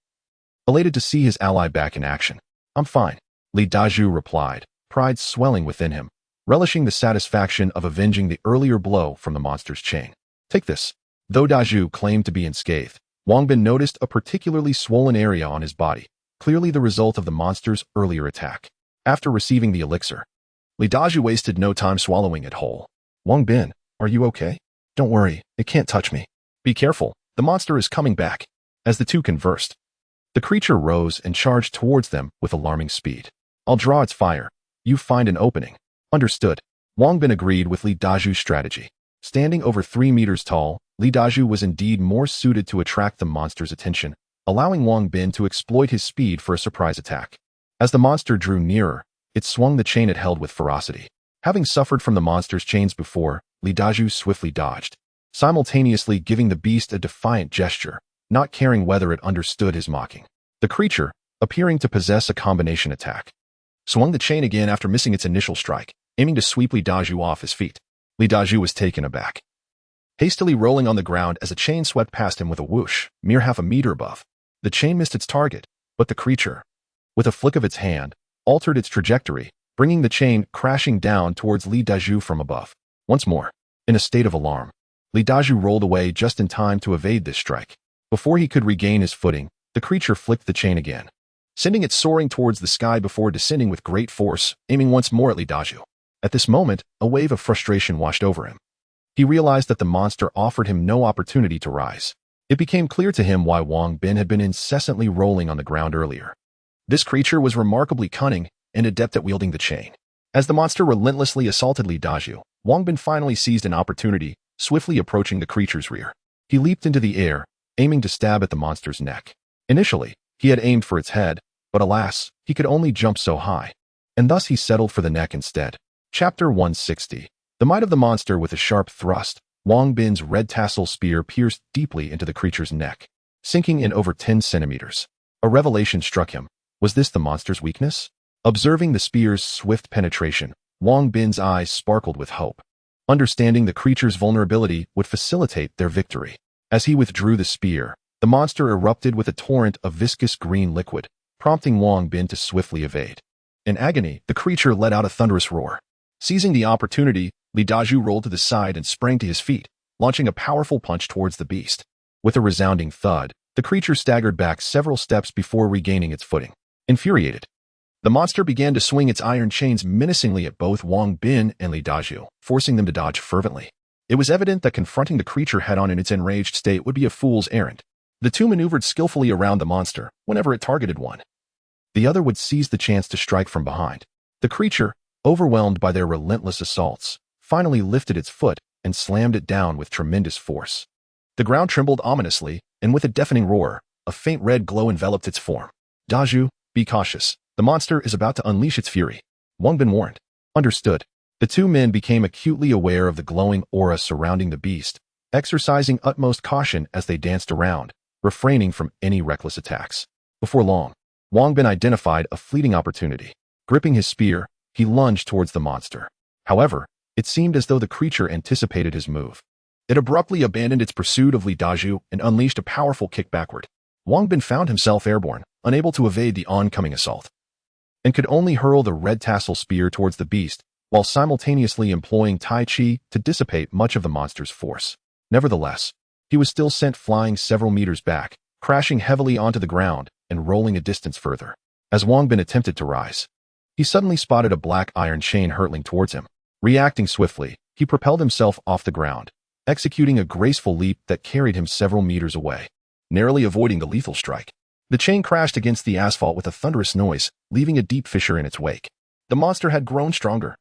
elated to see his ally back in action. "I'm fine," Li Daju replied, pride swelling within him, relishing the satisfaction of avenging the earlier blow from the monster's chain. "Take this." Though Daju claimed to be unscathed, Wang Bin noticed a particularly swollen area on his body, clearly the result of the monster's earlier attack. After receiving the elixir, Li Daju wasted no time swallowing it whole. "Wang Bin, are you okay?" "Don't worry, it can't touch me." "Be careful, the monster is coming back." As the two conversed, the creature rose and charged towards them with alarming speed. "I'll draw its fire. You find an opening." "Understood." Wang Bin agreed with Li Daju's strategy. Standing over 3 meters tall, Li Daju was indeed more suited to attract the monster's attention, allowing Wang Bin to exploit his speed for a surprise attack. As the monster drew nearer, it swung the chain it held with ferocity. Having suffered from the monster's chains before, Li Daju swiftly dodged, simultaneously giving the beast a defiant gesture, not caring whether it understood his mocking. The creature, appearing to possess a combination attack, swung the chain again after missing its initial strike, aiming to sweep Li Daju off his feet. Li Daju was taken aback, hastily rolling on the ground as a chain swept past him with a whoosh, mere half a meter above. The chain missed its target, but the creature, with a flick of its hand, altered its trajectory, bringing the chain crashing down towards Li Daju from above. Once more, in a state of alarm, Li Daju rolled away just in time to evade this strike. Before he could regain his footing, the creature flicked the chain again, sending it soaring towards the sky before descending with great force, aiming once more at Li Daju. At this moment, a wave of frustration washed over him. He realized that the monster offered him no opportunity to rise. It became clear to him why Wang Bin had been incessantly rolling on the ground earlier. This creature was remarkably cunning and adept at wielding the chain. As the monster relentlessly assaulted Li Dazhu, Wang Bin finally seized an opportunity, swiftly approaching the creature's rear. He leaped into the air, aiming to stab at the monster's neck. Initially, he had aimed for its head, but alas, he could only jump so high, and thus he settled for the neck instead. Chapter 160. The might of the monster. With a sharp thrust, Wang Bin's red tassel spear pierced deeply into the creature's neck, sinking in over 10 centimeters. A revelation struck him. Was this the monster's weakness? Observing the spear's swift penetration, Wang Bin's eyes sparkled with hope. Understanding the creature's vulnerability would facilitate their victory. As he withdrew the spear, the monster erupted with a torrent of viscous green liquid, prompting Wang Bin to swiftly evade. In agony, the creature let out a thunderous roar. Seizing the opportunity, Li Dazhu rolled to the side and sprang to his feet, launching a powerful punch towards the beast. With a resounding thud, the creature staggered back several steps before regaining its footing. Infuriated, the monster began to swing its iron chains menacingly at both Wang Bin and Li Dazhu, forcing them to dodge fervently. It was evident that confronting the creature head-on in its enraged state would be a fool's errand. The two maneuvered skillfully around the monster whenever it targeted one. The other would seize the chance to strike from behind. The creature, overwhelmed by their relentless assaults, finally lifted its foot and slammed it down with tremendous force. The ground trembled ominously, and with a deafening roar, a faint red glow enveloped its form. Dazhu, be cautious. The monster is about to unleash its fury. Wang Bin warned. Understood. The two men became acutely aware of the glowing aura surrounding the beast, exercising utmost caution as they danced around, refraining from any reckless attacks. Before long, Wang Bin identified a fleeting opportunity. Gripping his spear, he lunged towards the monster. However, it seemed as though the creature anticipated his move. It abruptly abandoned its pursuit of Li Dazhu and unleashed a powerful kick backward. Wang Bin found himself airborne, unable to evade the oncoming assault, and could only hurl the red tassel spear towards the beast, while simultaneously employing Tai Chi to dissipate much of the monster's force. Nevertheless, he was still sent flying several meters back, crashing heavily onto the ground and rolling a distance further. As Wang Bin attempted to rise, he suddenly spotted a black iron chain hurtling towards him. Reacting swiftly, he propelled himself off the ground, executing a graceful leap that carried him several meters away, narrowly avoiding the lethal strike. The chain crashed against the asphalt with a thunderous noise, leaving a deep fissure in its wake. The monster had grown stronger.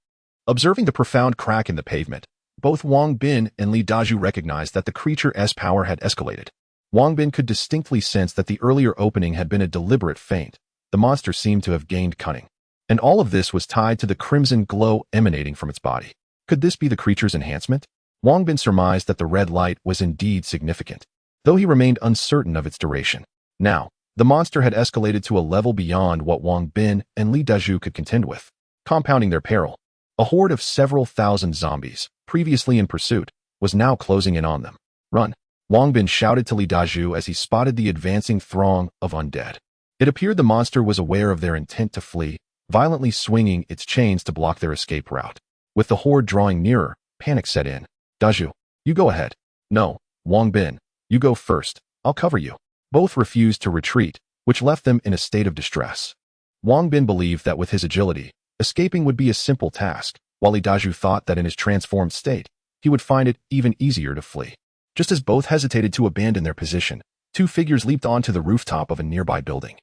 Observing the profound crack in the pavement, both Wang Bin and Li Dazhu recognized that the creature's power had escalated. Wang Bin could distinctly sense that the earlier opening had been a deliberate feint. The monster seemed to have gained cunning, and all of this was tied to the crimson glow emanating from its body. Could this be the creature's enhancement? Wang Bin surmised that the red light was indeed significant, though he remained uncertain of its duration. Now, the monster had escalated to a level beyond what Wang Bin and Li Dazhu could contend with. Compounding their peril, a horde of several thousand zombies, previously in pursuit, was now closing in on them. Run! Wang Bin shouted to Li Dazhu as he spotted the advancing throng of undead. It appeared the monster was aware of their intent to flee, violently swinging its chains to block their escape route. With the horde drawing nearer, panic set in. Dazhu, you go ahead. No, Wang Bin, you go first. I'll cover you. Both refused to retreat, which left them in a state of distress. Wang Bin believed that with his agility, escaping would be a simple task, while Li Dazhu thought that in his transformed state, he would find it even easier to flee. Just as both hesitated to abandon their position, two figures leaped onto the rooftop of a nearby building.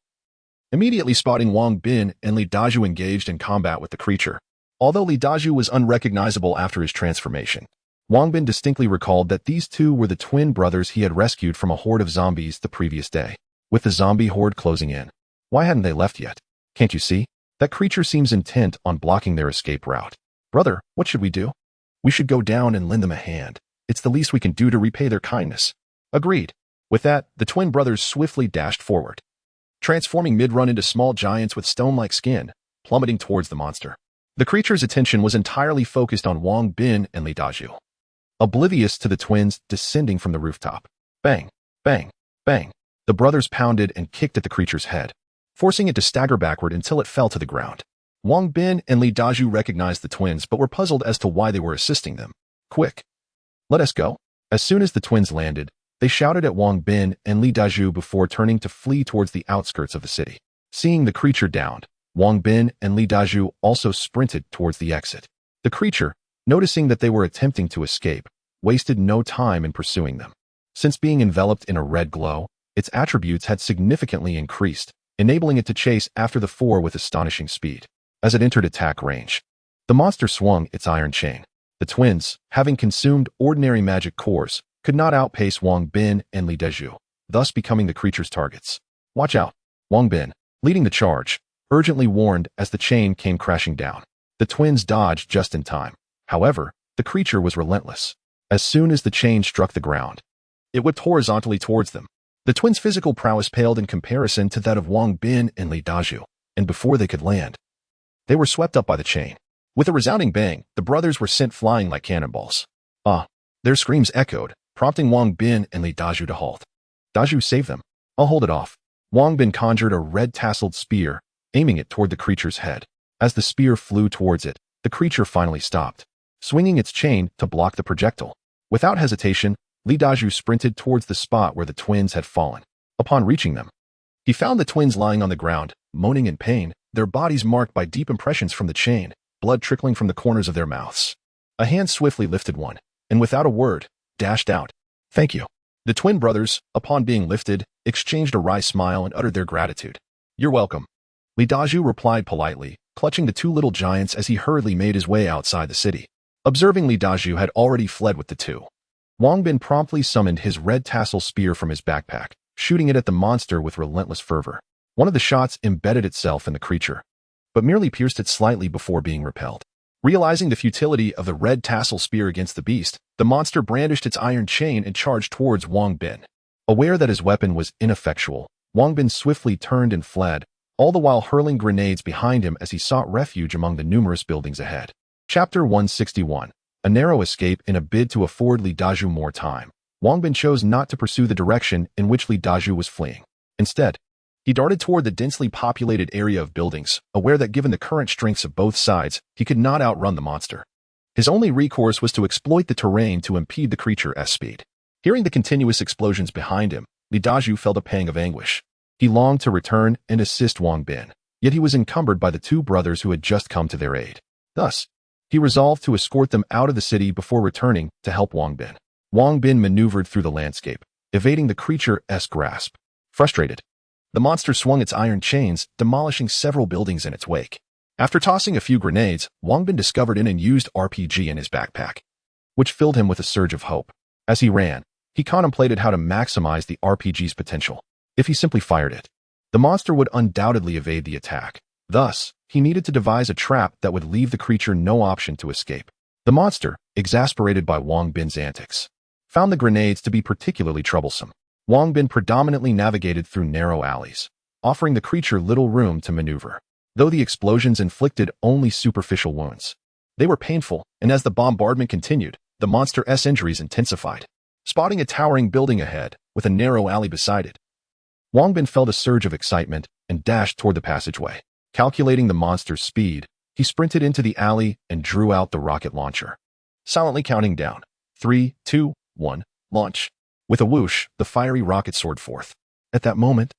Immediately spotting Wang Bin and Li Dazhu engaged in combat with the creature. Although Li Dazhu was unrecognizable after his transformation, Wang Bin distinctly recalled that these two were the twin brothers he had rescued from a horde of zombies the previous day. With the zombie horde closing in, why hadn't they left yet? Can't you see? That creature seems intent on blocking their escape route. Brother, what should we do? We should go down and lend them a hand. It's the least we can do to repay their kindness. Agreed. With that, the twin brothers swiftly dashed forward, transforming mid-run into small giants with stone-like skin, plummeting towards the monster. The creature's attention was entirely focused on Wang Bin and Li Dazhu, oblivious to the twins descending from the rooftop. Bang, bang, bang. The brothers pounded and kicked at the creature's head, forcing it to stagger backward until it fell to the ground. Wang Bin and Li Dazhu recognized the twins but were puzzled as to why they were assisting them. Quick! Let us go. As soon as the twins landed, they shouted at Wang Bin and Li Dazhu before turning to flee towards the outskirts of the city. Seeing the creature downed, Wang Bin and Li Dazhu also sprinted towards the exit. The creature, noticing that they were attempting to escape, wasted no time in pursuing them. Since being enveloped in a red glow, its attributes had significantly increased, enabling it to chase after the four with astonishing speed. As it entered attack range, the monster swung its iron chain. The twins, having consumed ordinary magic cores, could not outpace Wang Bin and Li Dezhu, thus becoming the creature's targets. Watch out! Wang Bin, leading the charge, urgently warned as the chain came crashing down. The twins dodged just in time. However, the creature was relentless. As soon as the chain struck the ground, it whipped horizontally towards them. The twins' physical prowess paled in comparison to that of Wang Bin and Li Dezhu, and before they could land, they were swept up by the chain. With a resounding bang, the brothers were sent flying like cannonballs. Their screams echoed, prompting Wang Bin and Li Dezhu to halt. Dezhu, save them. I'll hold it off. Wang Bin conjured a red-tasseled spear, aiming it toward the creature's head. As the spear flew towards it, the creature finally stopped, swinging its chain to block the projectile. Without hesitation, Li Dezhu sprinted towards the spot where the twins had fallen. Upon reaching them, he found the twins lying on the ground, moaning in pain, their bodies marked by deep impressions from the chain, blood trickling from the corners of their mouths. A hand swiftly lifted one, and without a word, dashed out. Thank you. The twin brothers, upon being lifted, exchanged a wry smile and uttered their gratitude. You're welcome. Li Dezhu replied politely, clutching the two little giants as he hurriedly made his way outside the city. Observing Li Dezhu had already fled with the two, Wang Bin promptly summoned his red tassel spear from his backpack, shooting it at the monster with relentless fervor. One of the shots embedded itself in the creature, but merely pierced it slightly before being repelled. Realizing the futility of the red tassel spear against the beast, the monster brandished its iron chain and charged towards Wang Bin. Aware that his weapon was ineffectual, Wang Bin swiftly turned and fled, all the while hurling grenades behind him as he sought refuge among the numerous buildings ahead. Chapter 161. A narrow escape in a bid to afford Li Dezhu more time. Wang Bin chose not to pursue the direction in which Li Dezhu was fleeing. Instead, he darted toward the densely populated area of buildings, aware that given the current strengths of both sides, he could not outrun the monster. His only recourse was to exploit the terrain to impede the creature's speed. Hearing the continuous explosions behind him, Li Dezhu felt a pang of anguish. He longed to return and assist Wang Bin, yet he was encumbered by the two brothers who had just come to their aid. Thus, he resolved to escort them out of the city before returning to help Wang Bin. Wang Bin maneuvered through the landscape, evading the creature's grasp. Frustrated, the monster swung its iron chains, demolishing several buildings in its wake. After tossing a few grenades, Wang Bin discovered an unused RPG in his backpack, which filled him with a surge of hope. As he ran, he contemplated how to maximize the RPG's potential. If he simply fired it, the monster would undoubtedly evade the attack. Thus, he needed to devise a trap that would leave the creature no option to escape. The monster, exasperated by Wang Bin's antics, found the grenades to be particularly troublesome. Wang Bin predominantly navigated through narrow alleys, offering the creature little room to maneuver. Though the explosions inflicted only superficial wounds, they were painful, and as the bombardment continued, the monster's injuries intensified. Spotting a towering building ahead, with a narrow alley beside it, Wang Bin felt a surge of excitement and dashed toward the passageway. Calculating the monster's speed, he sprinted into the alley and drew out the rocket launcher, silently counting down. 3, 2, 1, launch. With a whoosh, the fiery rocket soared forth. At that moment,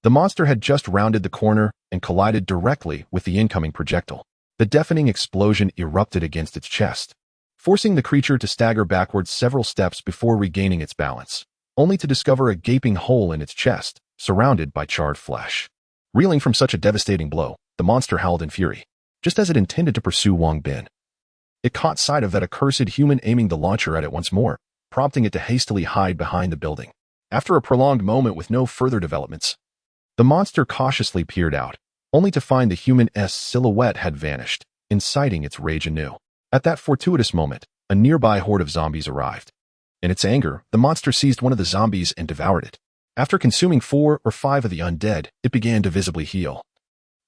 the monster had just rounded the corner and collided directly with the incoming projectile. The deafening explosion erupted against its chest, forcing the creature to stagger backwards several steps before regaining its balance, only to discover a gaping hole in its chest, surrounded by charred flesh. Reeling from such a devastating blow, the monster howled in fury. Just as it intended to pursue Wang Bin, it caught sight of that accursed human aiming the launcher at it once more, prompting it to hastily hide behind the building. After a prolonged moment with no further developments, the monster cautiously peered out, only to find the human's silhouette had vanished, inciting its rage anew. At that fortuitous moment, a nearby horde of zombies arrived. In its anger, the monster seized one of the zombies and devoured it. After consuming 4 or 5 of the undead, it began to visibly heal,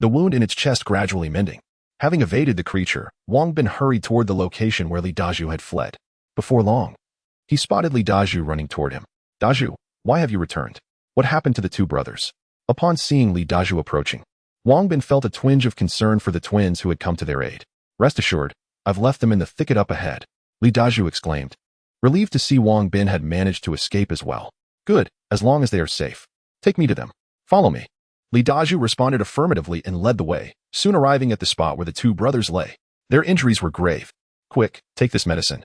the wound in its chest gradually mending. Having evaded the creature, Wang Bin hurried toward the location where Li Dezhu had fled. Before long, he spotted Li Dezhu running toward him. Dezhu, why have you returned? What happened to the two brothers? Upon seeing Li Dezhu approaching, Wang Bin felt a twinge of concern for the twins who had come to their aid. Rest assured, I've left them in the thicket up ahead, Li Dezhu exclaimed, relieved to see Wang Bin had managed to escape as well. Good, as long as they are safe. Take me to them. Follow me. Li Dezhu responded affirmatively and led the way, soon arriving at the spot where the two brothers lay. Their injuries were grave. Quick, take this medicine.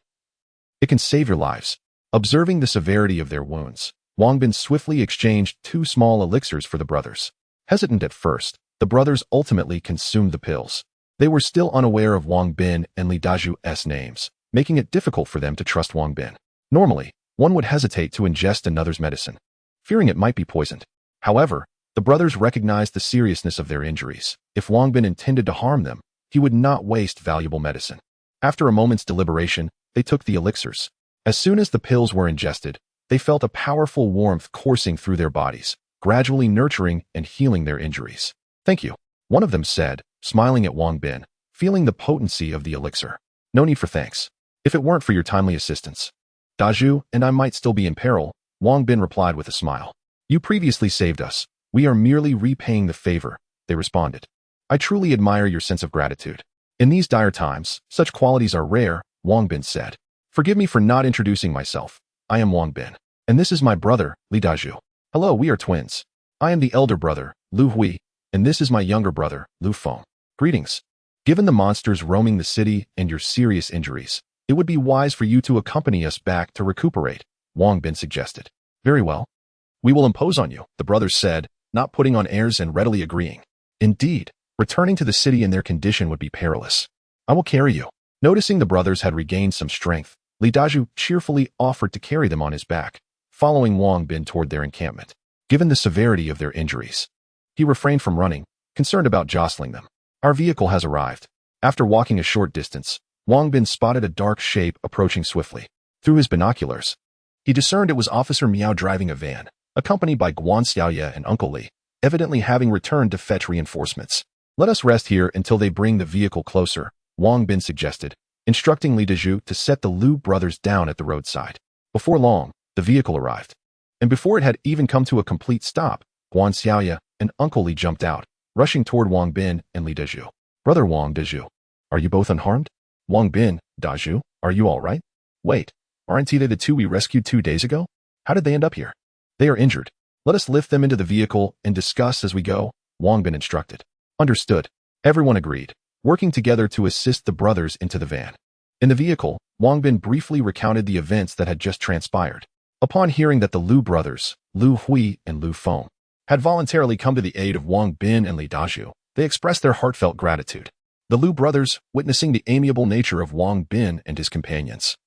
It can save your lives. Observing the severity of their wounds, Wang Bin swiftly exchanged 2 small elixirs for the brothers. Hesitant at first, the brothers ultimately consumed the pills. They were still unaware of Wang Bin and Li Daju's names, making it difficult for them to trust Wang Bin. Normally, one would hesitate to ingest another's medicine, fearing it might be poisoned. However, the brothers recognized the seriousness of their injuries. If Wang Bin intended to harm them, he would not waste valuable medicine. After a moment's deliberation, they took the elixirs. As soon as the pills were ingested, they felt a powerful warmth coursing through their bodies, gradually nurturing and healing their injuries. "Thank you," one of them said, smiling at Wang Bin, feeling the potency of the elixir. "No need for thanks. If it weren't for your timely assistance, Daju and I might still be in peril," Wang Bin replied with a smile. "You previously saved us. We are merely repaying the favor," they responded. "I truly admire your sense of gratitude. In these dire times, such qualities are rare," Wang Bin said. "Forgive me for not introducing myself. I am Wang Bin, and this is my brother, Li Daju. Hello, we are twins. I am the elder brother, Lu Hui, and this is my younger brother, Lu Feng. Greetings. Given the monsters roaming the city and your serious injuries, it would be wise for you to accompany us back to recuperate," Wang Bin suggested. "Very well. We will impose on you," the brothers said, not putting on airs and readily agreeing. Indeed, returning to the city in their condition would be perilous. "I will carry you." Noticing the brothers had regained some strength, Li Daju cheerfully offered to carry them on his back, following Wang Bin toward their encampment. Given the severity of their injuries, he refrained from running, concerned about jostling them. "Our vehicle has arrived." After walking a short distance, Wang Bin spotted a dark shape approaching swiftly. Through his binoculars, he discerned it was Officer Miao driving a van, accompanied by Guan Xiaoye and Uncle Li, evidently having returned to fetch reinforcements. "Let us rest here until they bring the vehicle closer," Wang Bin suggested, instructing Li Daju to set the Lu brothers down at the roadside. Before long, the vehicle arrived. And before it had even come to a complete stop, Guan Xiaoye and Uncle Li jumped out, rushing toward Wang Bin and Li Daju. "Brother Wang, Daju, are you both unharmed?" "Wang Bin, Daju, are you all right?" "Wait, aren't they the two we rescued 2 days ago? How did they end up here?" "They are injured. Let us lift them into the vehicle and discuss as we go," Wang Bin instructed. "Understood." Everyone agreed, working together to assist the brothers into the van. In the vehicle, Wang Bin briefly recounted the events that had just transpired. Upon hearing that the Lu brothers, Lu Hui and Lu Feng, had voluntarily come to the aid of Wang Bin and Li Daju, they expressed their heartfelt gratitude. The Lu brothers, witnessing the amiable nature of Wang Bin and his companions,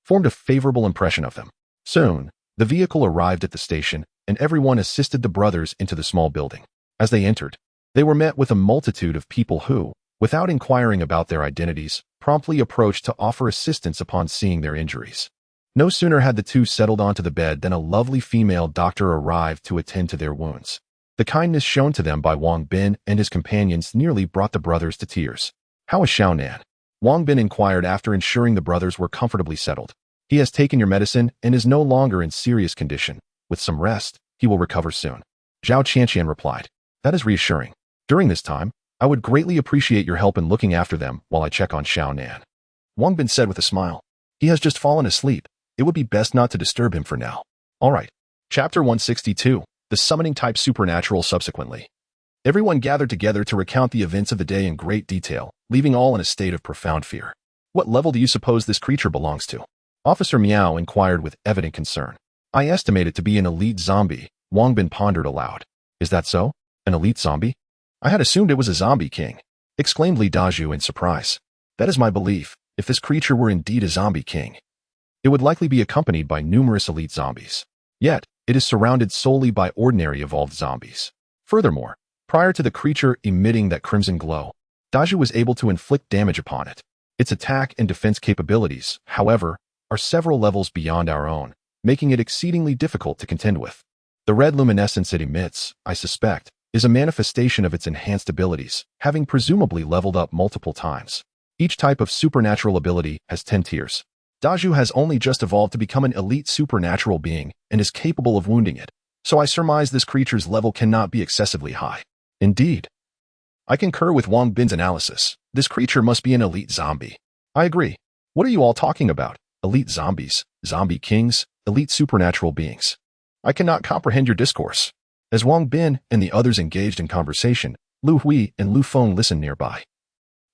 formed a favorable impression of them. Soon, the vehicle arrived at the station, and everyone assisted the brothers into the small building. As they entered, they were met with a multitude of people who, without inquiring about their identities, promptly approached to offer assistance upon seeing their injuries. No sooner had the two settled onto the bed than a lovely female doctor arrived to attend to their wounds. The kindness shown to them by Wang Bin and his companions nearly brought the brothers to tears. "How is Xiao Nan?" Wang Bin inquired after ensuring the brothers were comfortably settled. "He has taken your medicine and is no longer in serious condition. With some rest, he will recover soon," Zhao Qian replied. "That is reassuring. During this time, I would greatly appreciate your help in looking after them while I check on Xiao Nan," Wang Bin said with a smile. "He has just fallen asleep. It would be best not to disturb him for now." "All right." Chapter 162. The Summoning Type Supernatural. Subsequently, everyone gathered together to recount the events of the day in great detail, leaving all in a state of profound fear. "What level do you suppose this creature belongs to?" Officer Miao inquired with evident concern. "I estimate it to be an elite zombie," Wang Bin pondered aloud. "Is that so? An elite zombie? I had assumed it was a zombie king," exclaimed Li Daju in surprise. "That is my belief. If this creature were indeed a zombie king, it would likely be accompanied by numerous elite zombies. Yet, it is surrounded solely by ordinary evolved zombies. Furthermore, prior to the creature emitting that crimson glow, Daju was able to inflict damage upon it. Its attack and defense capabilities, however, are several levels beyond our own, making it exceedingly difficult to contend with. The red luminescence it emits, I suspect, is a manifestation of its enhanced abilities, having presumably leveled up multiple times. Each type of supernatural ability has 10 tiers. Daju has only just evolved to become an elite supernatural being and is capable of wounding it, so I surmise this creature's level cannot be excessively high. Indeed. I concur with Wang Bin's analysis. This creature must be an elite zombie. I agree. What are you all talking about? Elite zombies, zombie kings, elite supernatural beings. I cannot comprehend your discourse. As Wang Bin and the others engaged in conversation, Lu Hui and Lu Feng listened nearby,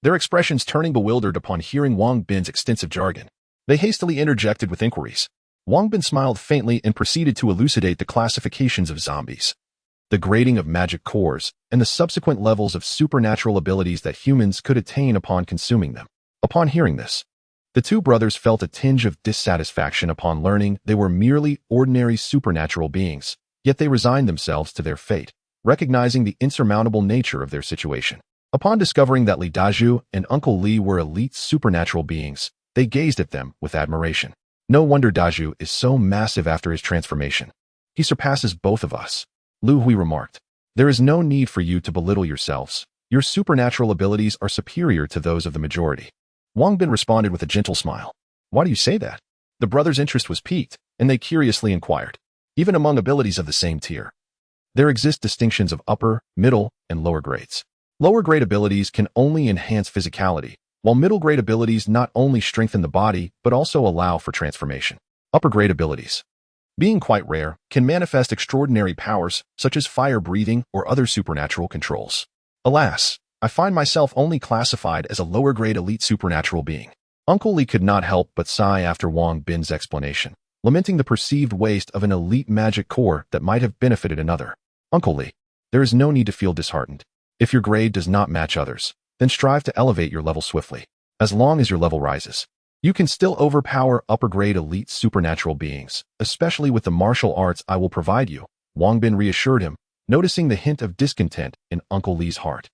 their expressions turning bewildered upon hearing Wang Bin's extensive jargon. They hastily interjected with inquiries. Wang Bin smiled faintly and proceeded to elucidate the classifications of zombies. the grading of magic cores, and the subsequent levels of supernatural abilities that humans could attain upon consuming them. Upon hearing this, the two brothers felt a tinge of dissatisfaction upon learning they were merely ordinary supernatural beings, yet they resigned themselves to their fate, recognizing the insurmountable nature of their situation. Upon discovering that Li Dazhu and Uncle Li were elite supernatural beings, they gazed at them with admiration. No wonder Dazhu is so massive after his transformation. He surpasses both of us. Lu Hui remarked. There is no need for you to belittle yourselves. Your supernatural abilities are superior to those of the majority. Wang Bin responded with a gentle smile. Why do you say that? The brothers' interest was piqued, and they curiously inquired. Even among abilities of the same tier, there exist distinctions of upper, middle, and lower grades. Lower grade abilities can only enhance physicality, while middle grade abilities not only strengthen the body but also allow for transformation. Upper grade abilities, being quite rare, can manifest extraordinary powers such as fire breathing or other supernatural controls. Alas, I find myself only classified as a lower grade elite supernatural being. Uncle Li could not help but sigh after Wang Bin's explanation, lamenting the perceived waste of an elite magic core that might have benefited another. Uncle Li, there is no need to feel disheartened. If your grade does not match others, then strive to elevate your level swiftly. As long as your level rises, you can still overpower upper-grade elite supernatural beings, especially with the martial arts I will provide you, Wang Bin reassured him, noticing the hint of discontent in Uncle Li's heart.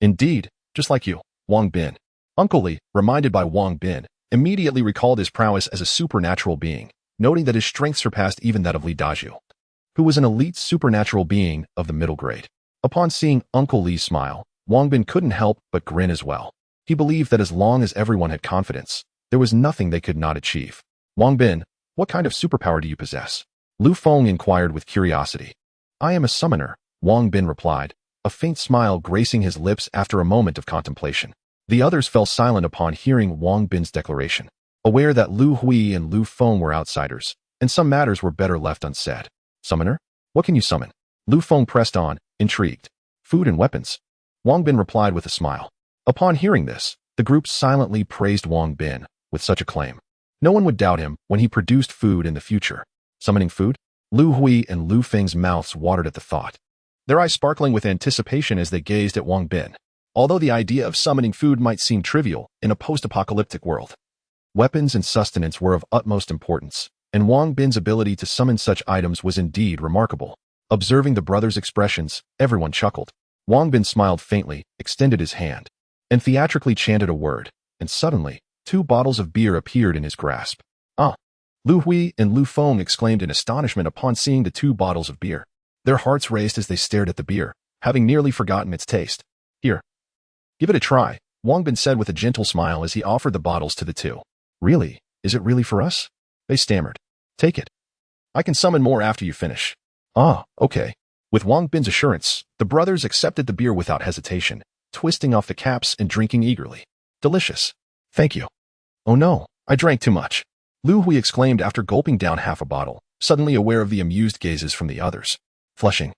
Indeed, just like you, Wang Bin. Uncle Li, reminded by Wang Bin, immediately recalled his prowess as a supernatural being, noting that his strength surpassed even that of Li Dazhu, who was an elite supernatural being of the middle grade. Upon seeing Uncle Li smile, Wang Bin couldn't help but grin as well. He believed that as long as everyone had confidence, there was nothing they could not achieve. Wang Bin, what kind of superpower do you possess? Lu Feng inquired with curiosity. I am a summoner, Wang Bin replied, a faint smile gracing his lips after a moment of contemplation. The others fell silent upon hearing Wang Bin's declaration, aware that Lu Hui and Lu Feng were outsiders, and some matters were better left unsaid. Summoner? What can you summon? Lu Feng pressed on, intrigued. Food and weapons. Wang Bin replied with a smile. Upon hearing this, the group silently praised Wang Bin with such a claim. No one would doubt him when he produced food in the future. Summoning food? Lu Hui and Lu Feng's mouths watered at the thought, their eyes sparkling with anticipation as they gazed at Wang Bin. Although the idea of summoning food might seem trivial in a post-apocalyptic world, weapons and sustenance were of utmost importance, and Wang Bin's ability to summon such items was indeed remarkable. Observing the brothers' expressions, everyone chuckled. Wang Bin smiled faintly, extended his hand, and theatrically chanted a word, and suddenly, 2 bottles of beer appeared in his grasp. Ah! Lu Hui and Lu Feng exclaimed in astonishment upon seeing the 2 bottles of beer. Their hearts raced as they stared at the beer, having nearly forgotten its taste. Here. Give it a try, Wang Bin said with a gentle smile as he offered the bottles to the 2. Really? Is it really for us? They stammered. Take it. I can summon more after you finish. Ah, okay. With Wang Bin's assurance, the brothers accepted the beer without hesitation, twisting off the caps and drinking eagerly. Delicious. Thank you. Oh no, I drank too much. Lu Hui exclaimed after gulping down half a bottle, suddenly aware of the amused gazes from the others. Flushing.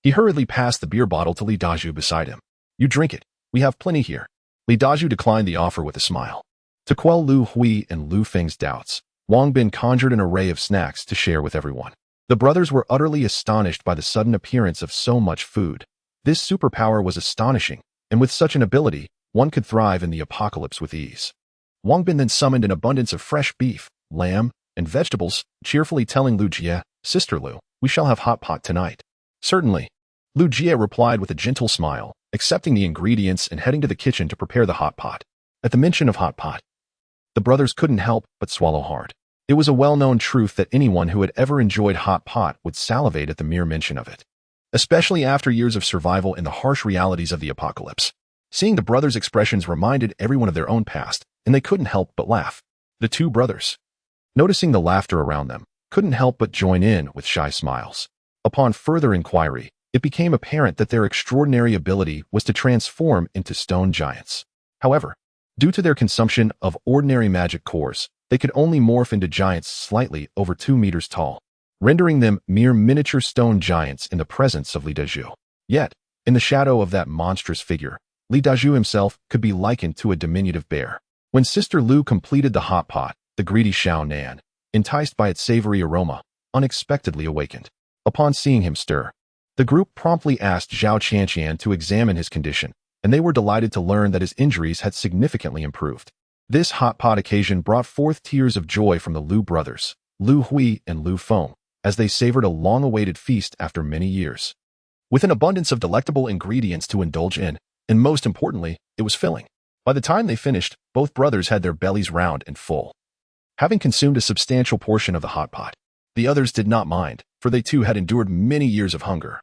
He hurriedly passed the beer bottle to Li Dazhu beside him. You drink it. We have plenty here. Li Dazhu declined the offer with a smile. To quell Lu Hui and Lu Feng's doubts, Wang Bin conjured an array of snacks to share with everyone. The brothers were utterly astonished by the sudden appearance of so much food. This superpower was astonishing, and with such an ability, one could thrive in the apocalypse with ease. Wang Bin then summoned an abundance of fresh beef, lamb, and vegetables, cheerfully telling Lu Jie, Sister Lu, we shall have hot pot tonight. Certainly. Lu Jie replied with a gentle smile, accepting the ingredients and heading to the kitchen to prepare the hot pot. At the mention of hot pot, the brothers couldn't help but swallow hard. It was a well-known truth that anyone who had ever enjoyed hot pot would salivate at the mere mention of it, especially after years of survival in the harsh realities of the apocalypse. Seeing the brothers' expressions reminded everyone of their own past, and they couldn't help but laugh. The 2 brothers, noticing the laughter around them, couldn't help but join in with shy smiles. Upon further inquiry, it became apparent that their extraordinary ability was to transform into stone giants. However, due to their consumption of ordinary magic cores, they could only morph into giants slightly over 2 meters tall, rendering them mere miniature stone giants in the presence of Li Dazhu. Yet, in the shadow of that monstrous figure, Li Dazhu himself could be likened to a diminutive bear. When Sister Lu completed the hot pot, the greedy Xiao Nan, enticed by its savory aroma, unexpectedly awakened. Upon seeing him stir, The group promptly asked Zhao Qian to examine his condition, and they were delighted to learn that his injuries had significantly improved. This hot pot occasion brought forth tears of joy from the Liu brothers, Liu Hui and Liu Feng, as they savored a long-awaited feast after many years. With an abundance of delectable ingredients to indulge in, and most importantly, it was filling. By the time they finished, both brothers had their bellies round and full. Having consumed a substantial portion of the hot pot, the others did not mind, for they too had endured many years of hunger.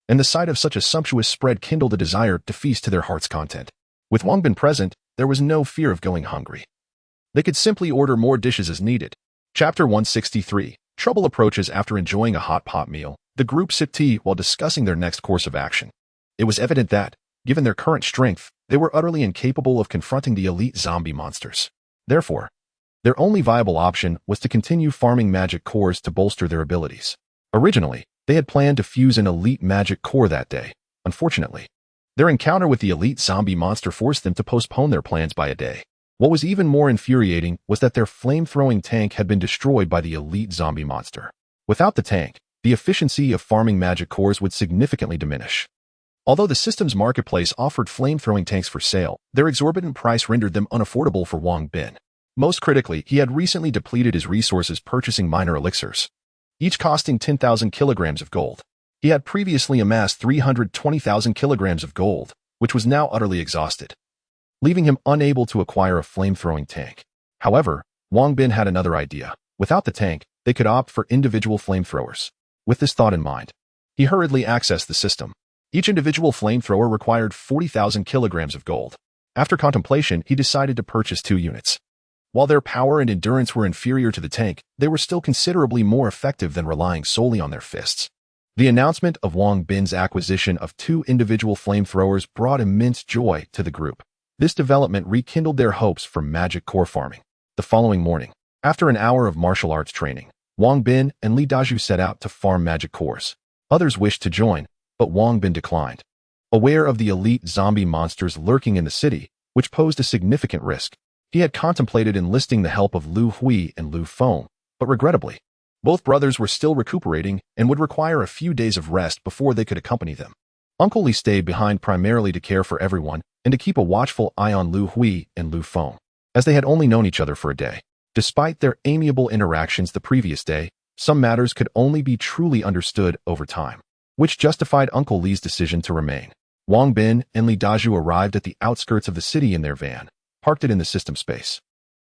And the sight of such a sumptuous spread kindled a desire to feast to their heart's content. With Wang Bin present, there was no fear of going hungry. They could simply order more dishes as needed. Chapter 163. Trouble approaches. After enjoying a hot pot meal, the group sipped tea while discussing their next course of action. It was evident that, given their current strength, they were utterly incapable of confronting the elite zombie monsters. Therefore, their only viable option was to continue farming magic cores to bolster their abilities. Originally, they had planned to fuse an elite magic core that day. Unfortunately, their encounter with the elite zombie monster forced them to postpone their plans by a day. What was even more infuriating was that their flame-throwing tank had been destroyed by the elite zombie monster. Without the tank, the efficiency of farming magic cores would significantly diminish. Although the system's marketplace offered flame-throwing tanks for sale, their exorbitant price rendered them unaffordable for Wang Bin. Most critically, he had recently depleted his resources purchasing minor elixirs, each costing 10,000 kilograms of gold. He had previously amassed 320,000 kilograms of gold, which was now utterly exhausted, leaving him unable to acquire a flame-throwing tank. However, Wang Bin had another idea. Without the tank, they could opt for individual flamethrowers. With this thought in mind, he hurriedly accessed the system. Each individual flamethrower required 40,000 kilograms of gold. After contemplation, he decided to purchase 2 units. While their power and endurance were inferior to the tank, they were still considerably more effective than relying solely on their fists. The announcement of Wang Bin's acquisition of 2 individual flamethrowers brought immense joy to the group. This development rekindled their hopes for magic core farming. The following morning, after an hour of martial arts training, Wang Bin and Li Dazhu set out to farm magic cores. Others wished to join, but Wang Bin declined. Aware of the elite zombie monsters lurking in the city, which posed a significant risk, he had contemplated enlisting the help of Liu Hui and Liu Feng, but regrettably, both brothers were still recuperating and would require a few days of rest before they could accompany them. Uncle Li stayed behind primarily to care for everyone and to keep a watchful eye on Liu Hui and Liu Feng, as they had only known each other for a day. Despite their amiable interactions the previous day, some matters could only be truly understood over time, which justified Uncle Li's decision to remain. Wang Bin and Li Dazhu arrived at the outskirts of the city in their van, parked it in the system space,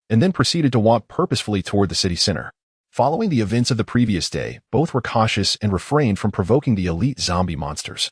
and then proceeded to walk purposefully toward the city center. Following the events of the previous day, both were cautious and refrained from provoking the elite zombie monsters,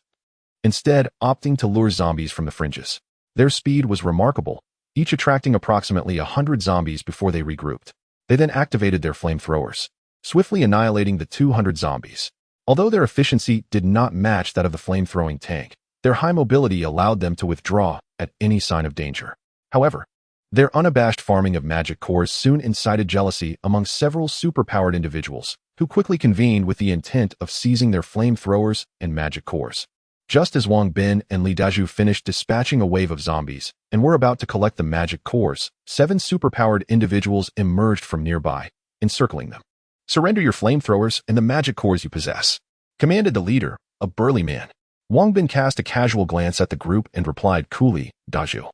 instead opting to lure zombies from the fringes. Their speed was remarkable, each attracting approximately 100 zombies before they regrouped. They then activated their flamethrowers, swiftly annihilating the 200 zombies. Although their efficiency did not match that of the flame-throwing tank, their high mobility allowed them to withdraw at any sign of danger. However, their unabashed farming of magic cores soon incited jealousy among several superpowered individuals, who quickly convened with the intent of seizing their flamethrowers and magic cores. Just as Wang Bin and Li Dazhu finished dispatching a wave of zombies and were about to collect the magic cores, 7 superpowered individuals emerged from nearby, encircling them. "Surrender your flamethrowers and the magic cores you possess," commanded the leader, a burly man. Wang Bin cast a casual glance at the group and replied coolly, "Dazhu,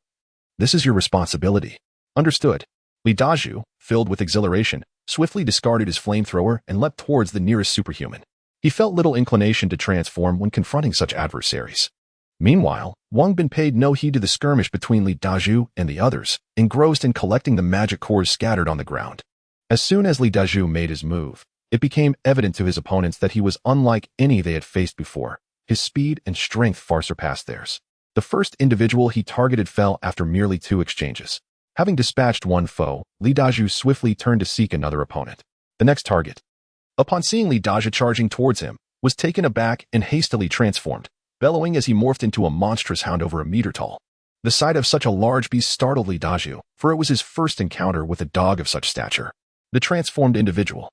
this is your responsibility." "Understood." Li Dazhu, filled with exhilaration, swiftly discarded his flamethrower and leapt towards the nearest superhuman. He felt little inclination to transform when confronting such adversaries. Meanwhile, Wang Bin paid no heed to the skirmish between Li Dazhu and the others, engrossed in collecting the magic cores scattered on the ground. As soon as Li Dazhu made his move, it became evident to his opponents that he was unlike any they had faced before. His speed and strength far surpassed theirs. The first individual he targeted fell after merely 2 exchanges. Having dispatched one foe, Li Dazhu swiftly turned to seek another opponent. The next target, upon seeing Li Dazhu charging towards him, was taken aback and hastily transformed, bellowing as he morphed into a monstrous hound over a meter tall. The sight of such a large beast startled Li Dazhu, for it was his first encounter with a dog of such stature. The transformed individual,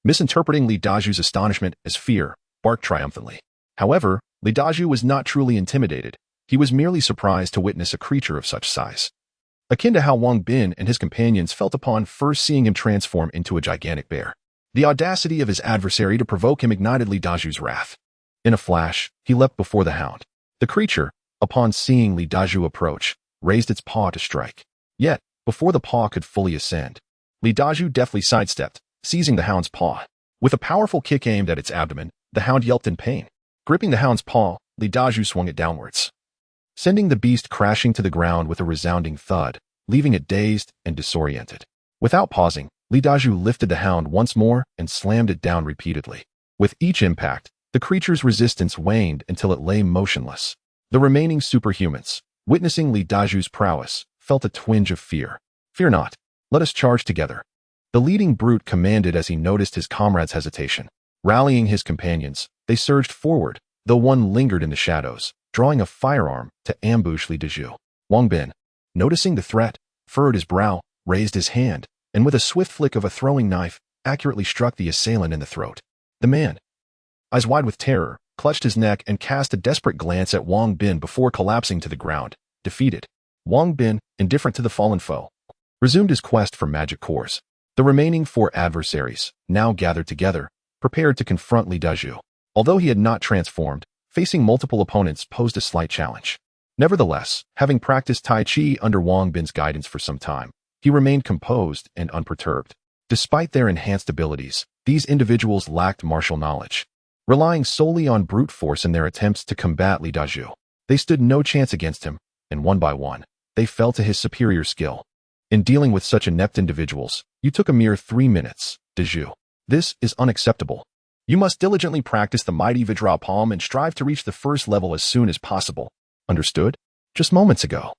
misinterpreting Li Dazhu's astonishment as fear, barked triumphantly. However, Li Dazhu was not truly intimidated. He was merely surprised to witness a creature of such size, akin to how Wang Bin and his companions felt upon first seeing him transform into a gigantic bear. The audacity of his adversary to provoke him ignited Li Dazhu's wrath. In a flash, he leapt before the hound. The creature, upon seeing Li Dazhu approach, raised its paw to strike. Yet, before the paw could fully ascend, Li Dazhu deftly sidestepped, seizing the hound's paw. With a powerful kick aimed at its abdomen, the hound yelped in pain. Gripping the hound's paw, Li Dazhu swung it downwards, sending the beast crashing to the ground with a resounding thud, leaving it dazed and disoriented. Without pausing, Li Dazhu lifted the hound once more and slammed it down repeatedly. With each impact, the creature's resistance waned until it lay motionless. The remaining superhumans, witnessing Li Dazhu's prowess, felt a twinge of fear. "Fear not. Let us charge together," the leading brute commanded as he noticed his comrade's hesitation. Rallying his companions, they surged forward, though one lingered in the shadows, drawing a firearm to ambush Li Dazhu. Wang Bin, noticing the threat, furrowed his brow, raised his hand, and with a swift flick of a throwing knife, accurately struck the assailant in the throat. The man, eyes wide with terror, clutched his neck and cast a desperate glance at Wang Bin before collapsing to the ground, defeated. Wang Bin, indifferent to the fallen foe, resumed his quest for magic cores. The remaining 4 adversaries, now gathered together, prepared to confront Li Dazhu. Although he had not transformed, facing multiple opponents posed a slight challenge. Nevertheless, having practiced Tai Chi under Wang Bin's guidance for some time, he remained composed and unperturbed. Despite their enhanced abilities, these individuals lacked martial knowledge. Relying solely on brute force in their attempts to combat Li Dazhu, they stood no chance against him, and one by one, they fell to his superior skill. In dealing with such inept individuals, you took a mere 3 minutes, Dazhu. This is unacceptable. You must diligently practice the mighty Vajra palm and strive to reach the first level as soon as possible. Understood? Just moments ago,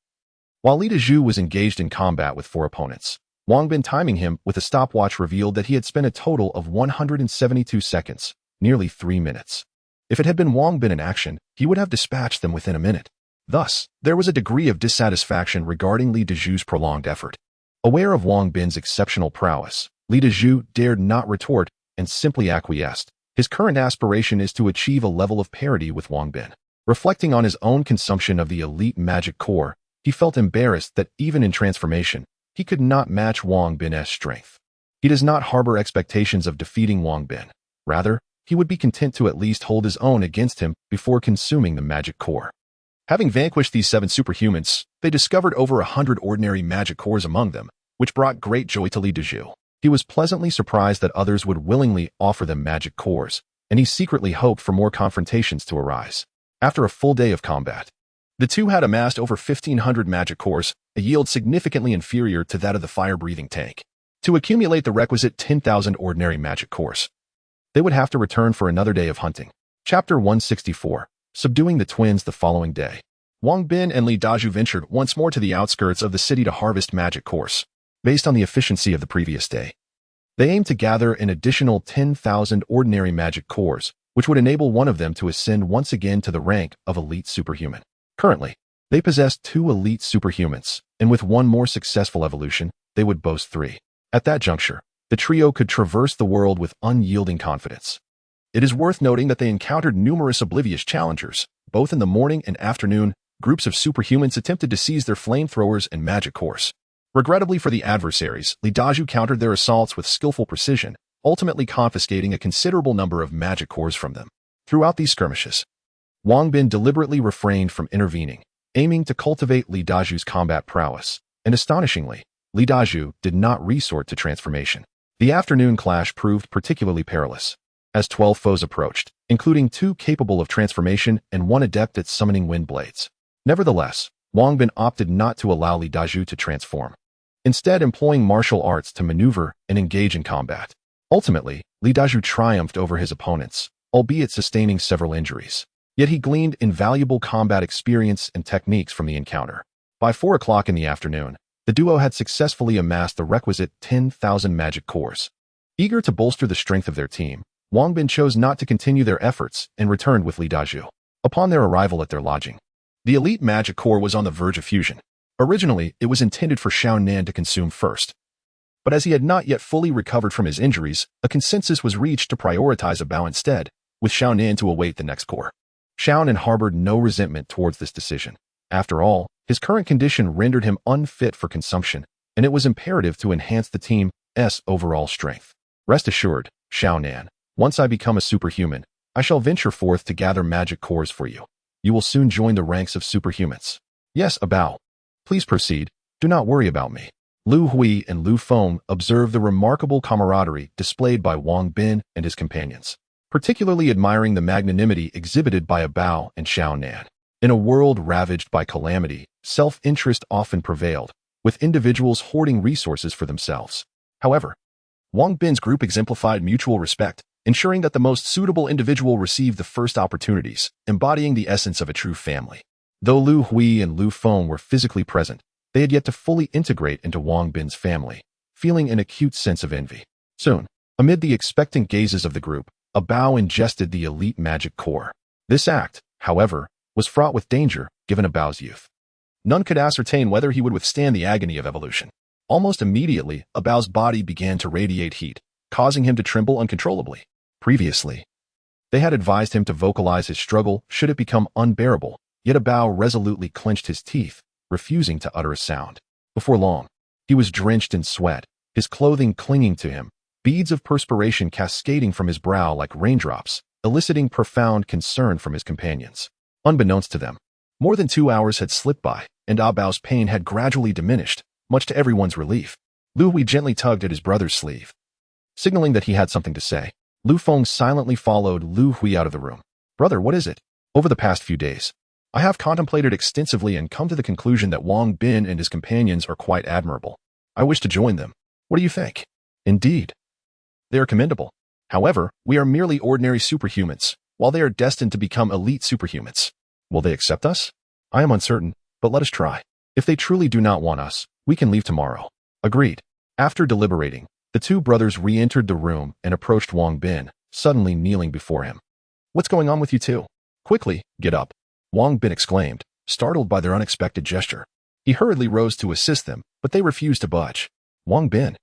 while Li Dazhu was engaged in combat with 4 opponents, Wang Bin timing him with a stopwatch revealed that he had spent a total of 172 seconds, nearly 3 minutes. If it had been Wang Bin in action, he would have dispatched them within a minute. Thus, there was a degree of dissatisfaction regarding Li Dazhu's prolonged effort. Aware of Wang Bin's exceptional prowess, Li Dazhu dared not retort and simply acquiesced. His current aspiration is to achieve a level of parity with Wang Bin. Reflecting on his own consumption of the elite magic core, he felt embarrassed that even in transformation, he could not match Wang Bin's strength. He does not harbor expectations of defeating Wang Bin. Rather, he would be content to at least hold his own against him before consuming the magic core. Having vanquished these 7 superhumans, they discovered over 100 ordinary magic cores among them, which brought great joy to Li Dazhu. He was pleasantly surprised that others would willingly offer them magic cores, and he secretly hoped for more confrontations to arise. After a full day of combat, the two had amassed over 1,500 magic cores, a yield significantly inferior to that of the fire-breathing tank. To accumulate the requisite 10,000 ordinary magic cores, they would have to return for another day of hunting. Chapter 164. Subduing the twins the following day. Wang Bin and Li Dazhu ventured once more to the outskirts of the city to harvest magic cores. Based on the efficiency of the previous day, they aimed to gather an additional 10,000 ordinary magic cores, which would enable one of them to ascend once again to the rank of elite superhuman. Currently, they possessed 2 elite superhumans, and with one more successful evolution, they would boast 3. At that juncture, the trio could traverse the world with unyielding confidence. It is worth noting that they encountered numerous oblivious challengers. Both in the morning and afternoon, groups of superhumans attempted to seize their flamethrowers and magic cores. Regrettably for the adversaries, Li Dazhu countered their assaults with skillful precision, ultimately confiscating a considerable number of magic cores from them. Throughout these skirmishes, Wang Bin deliberately refrained from intervening, aiming to cultivate Li Dazhu's combat prowess, and astonishingly, Li Dazhu did not resort to transformation. The afternoon clash proved particularly perilous, as 12 foes approached, including 2 capable of transformation and 1 adept at summoning wind blades. Nevertheless, Wang Bin opted not to allow Li Dazhu to transform, instead employing martial arts to maneuver and engage in combat. Ultimately, Li Dazhu triumphed over his opponents, albeit sustaining several injuries. Yet he gleaned invaluable combat experience and techniques from the encounter. By 4 o'clock in the afternoon, the duo had successfully amassed the requisite 10,000 magic cores. Eager to bolster the strength of their team, Wang Bin chose not to continue their efforts and returned with Li Dazhu. Upon their arrival at their lodging, the elite magic core was on the verge of fusion. Originally, it was intended for Qian to consume first. But as he had not yet fully recovered from his injuries, a consensus was reached to prioritize a Bao instead, with Qian to await the next core. Qian harbored no resentment towards this decision. After all, his current condition rendered him unfit for consumption, and it was imperative to enhance the team's overall strength. Rest assured, Qian, once I become a superhuman, I shall venture forth to gather magic cores for you. You will soon join the ranks of superhumans. Yes, Bao. Please proceed. Do not worry about me. Lu Hui and Lu Feng observed the remarkable camaraderie displayed by Wang Bin and his companions, particularly admiring the magnanimity exhibited by Bao and Xiao Nan. In a world ravaged by calamity, self-interest often prevailed, with individuals hoarding resources for themselves. However, Wang Bin's group exemplified mutual respect, ensuring that the most suitable individual received the first opportunities, embodying the essence of a true family. Though Lu Hui and Lu Feng were physically present, they had yet to fully integrate into Wang Bin's family, feeling an acute sense of envy. Soon, amid the expectant gazes of the group, a Bao ingested the elite magic core. This act, however, was fraught with danger, given a Bao's youth. None could ascertain whether he would withstand the agony of evolution. Almost immediately, a Bao's body began to radiate heat, causing him to tremble uncontrollably. Previously, they had advised him to vocalize his struggle should it become unbearable, yet a Bao resolutely clenched his teeth, refusing to utter a sound. Before long, he was drenched in sweat, his clothing clinging to him, beads of perspiration cascading from his brow like raindrops, eliciting profound concern from his companions. Unbeknownst to them, more than 2 hours had slipped by, and Bao's pain had gradually diminished, much to everyone's relief. Lu Hui gently tugged at his brother's sleeve, signaling that he had something to say. Lu Feng silently followed Lu Hui out of the room. Brother, what is it? Over the past few days, I have contemplated extensively and come to the conclusion that Wang Bin and his companions are quite admirable. I wish to join them. What do you think? Indeed, they are commendable. However, we are merely ordinary superhumans, while they are destined to become elite superhumans. Will they accept us? I am uncertain, but let us try. If they truly do not want us, we can leave tomorrow. Agreed. After deliberating, the two brothers re-entered the room and approached Wang Bin, suddenly kneeling before him. What's going on with you two? Quickly, get up. Wang Bin exclaimed, startled by their unexpected gesture. He hurriedly rose to assist them, but they refused to budge. Wang Bin,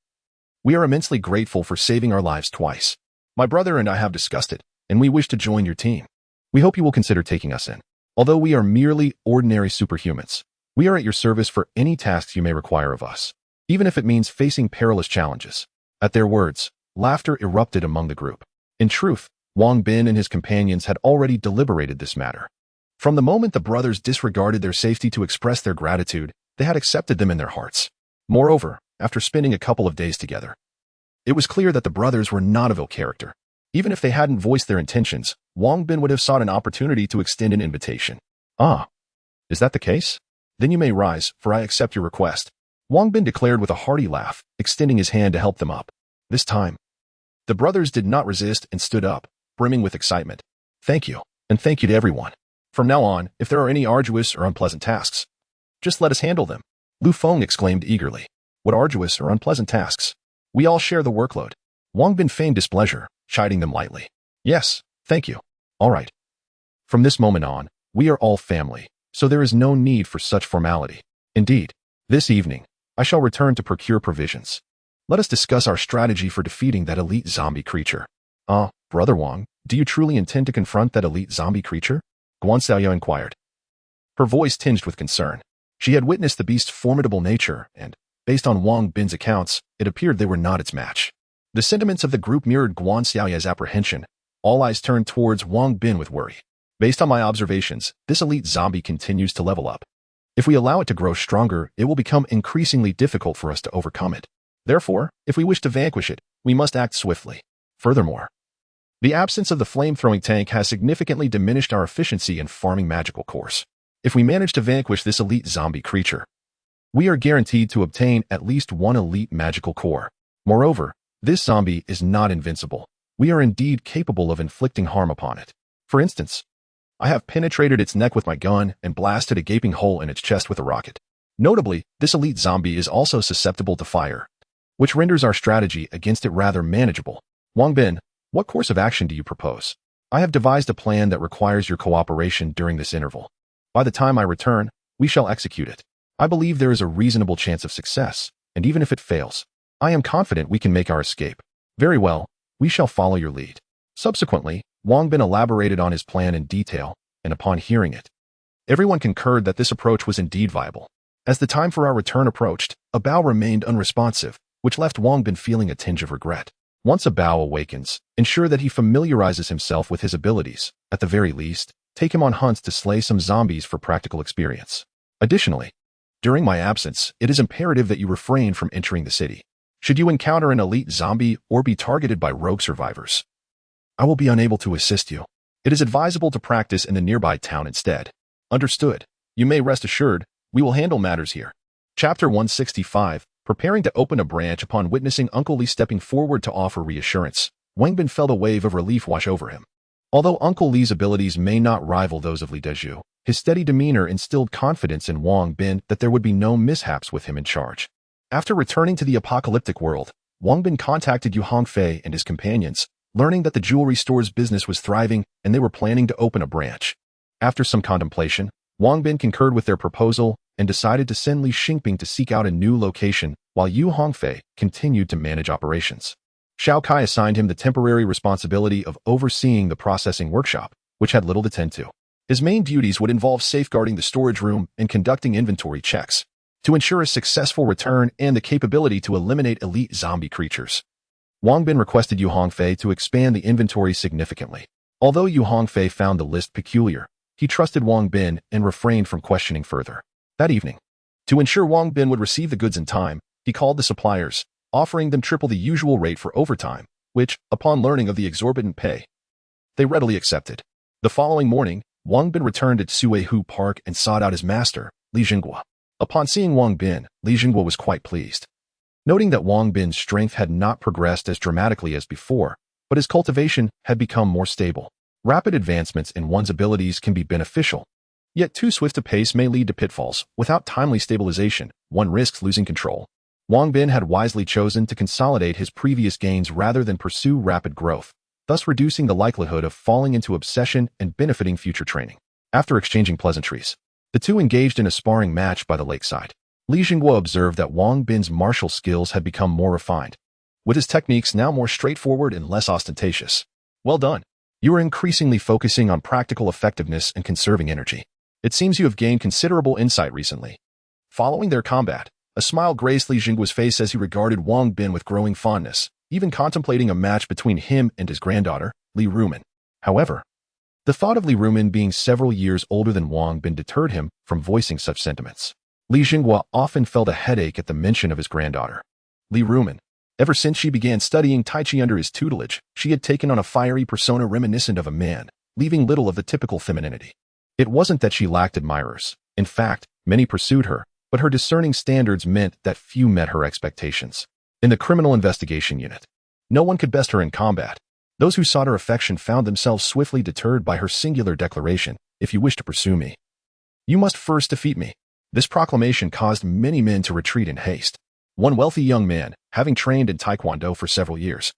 we are immensely grateful for saving our lives twice. My brother and I have discussed it, and we wish to join your team. We hope you will consider taking us in. Although we are merely ordinary superhumans, we are at your service for any tasks you may require of us, even if it means facing perilous challenges. At their words, laughter erupted among the group. In truth, Wang Bin and his companions had already deliberated this matter. From the moment the brothers disregarded their safety to express their gratitude, they had accepted them in their hearts. Moreover, after spending a couple of days together, it was clear that the brothers were not of ill character. Even if they hadn't voiced their intentions, Wang Bin would have sought an opportunity to extend an invitation. Ah, is that the case? Then you may rise, for I accept your request. Wang Bin declared with a hearty laugh, extending his hand to help them up. This time, the brothers did not resist and stood up, brimming with excitement. Thank you, and thank you to everyone. From now on, if there are any arduous or unpleasant tasks, just let us handle them. Lu Feng exclaimed eagerly. What arduous or unpleasant tasks? We all share the workload. Wang Bin feigned displeasure, chiding them lightly. Yes, thank you. All right. From this moment on, we are all family, so there is no need for such formality. Indeed, this evening, I shall return to procure provisions. Let us discuss our strategy for defeating that elite zombie creature. Brother Wang, do you truly intend to confront that elite zombie creature? Guan Xiaoya inquired, her voice tinged with concern. She had witnessed the beast's formidable nature, and, based on Wang Bin's accounts, it appeared they were not its match. The sentiments of the group mirrored Guan Xiaoya's apprehension. All eyes turned towards Wang Bin with worry. Based on my observations, this elite zombie continues to level up. If we allow it to grow stronger, it will become increasingly difficult for us to overcome it. Therefore, if we wish to vanquish it, we must act swiftly. Furthermore, the absence of the flame-throwing tank has significantly diminished our efficiency in farming magical cores. If we manage to vanquish this elite zombie creature, we are guaranteed to obtain at least one elite magical core. Moreover, this zombie is not invincible. We are indeed capable of inflicting harm upon it. For instance, I have penetrated its neck with my gun and blasted a gaping hole in its chest with a rocket. Notably, this elite zombie is also susceptible to fire, which renders our strategy against it rather manageable. Wang Bin, what course of action do you propose? I have devised a plan that requires your cooperation during this interval. By the time I return, we shall execute it. I believe there is a reasonable chance of success, and even if it fails, I am confident we can make our escape. Very well, we shall follow your lead. Subsequently, Wang Bin elaborated on his plan in detail, and upon hearing it, everyone concurred that this approach was indeed viable. As the time for our return approached, a Bao remained unresponsive, which left Wang Bin feeling a tinge of regret. Once a Bao awakens, ensure that he familiarizes himself with his abilities. At the very least, take him on hunts to slay some zombies for practical experience. Additionally, during my absence, it is imperative that you refrain from entering the city. Should you encounter an elite zombie or be targeted by rogue survivors, I will be unable to assist you. It is advisable to practice in the nearby town instead. Understood. You may rest assured, we will handle matters here. Chapter 165, preparing to open a branch. Upon witnessing Uncle Li stepping forward to offer reassurance, Wang Bin felt a wave of relief wash over him. Although Uncle Li's abilities may not rival those of Li Dezhu, his steady demeanor instilled confidence in Wang Bin that there would be no mishaps with him in charge. After returning to the apocalyptic world, Wang Bin contacted Yu Hongfei and his companions, learning that the jewelry store's business was thriving and they were planning to open a branch. After some contemplation, Wang Bin concurred with their proposal and decided to send Li Xingping to seek out a new location while Yu Hongfei continued to manage operations. Xiao Kai assigned him the temporary responsibility of overseeing the processing workshop, which had little to tend to. His main duties would involve safeguarding the storage room and conducting inventory checks to ensure a successful return and the capability to eliminate elite zombie creatures. Wang Bin requested Yu Hongfei to expand the inventory significantly. Although Yu Hongfei found the list peculiar, he trusted Wang Bin and refrained from questioning further. That evening, to ensure Wang Bin would receive the goods in time, he called the suppliers, offering them triple the usual rate for overtime, which, upon learning of the exorbitant pay, they readily accepted. The following morning, Wang Bin returned at Suihu Park and sought out his master, Li Jingguo. Upon seeing Wang Bin, Li Jingguo was quite pleased. Noting that Wang Bin's strength had not progressed as dramatically as before, but his cultivation had become more stable. Rapid advancements in one's abilities can be beneficial, yet too swift a pace may lead to pitfalls. Without timely stabilization, one risks losing control. Wang Bin had wisely chosen to consolidate his previous gains rather than pursue rapid growth, thus reducing the likelihood of falling into obsession and benefiting future training. After exchanging pleasantries, the two engaged in a sparring match by the lakeside. Li Jingguo observed that Wang Bin's martial skills had become more refined, with his techniques now more straightforward and less ostentatious. Well done. You are increasingly focusing on practical effectiveness and conserving energy. It seems you have gained considerable insight recently. Following their combat, a smile graced Li Jingguo's face as he regarded Wang Bin with growing fondness, even contemplating a match between him and his granddaughter, Li Rumin. However, the thought of Li Rumin being several years older than Wang Bin deterred him from voicing such sentiments. Li Jingguo often felt a headache at the mention of his granddaughter, Li Rumin. Ever since she began studying Tai Chi under his tutelage, she had taken on a fiery persona reminiscent of a man, leaving little of the typical femininity. It wasn't that she lacked admirers. In fact, many pursued her, but her discerning standards meant that few met her expectations. In the criminal investigation unit, no one could best her in combat. Those who sought her affection found themselves swiftly deterred by her singular declaration, "If you wish to pursue me, you must first defeat me." This proclamation caused many men to retreat in haste. One wealthy young man, having trained in Taekwondo for several years,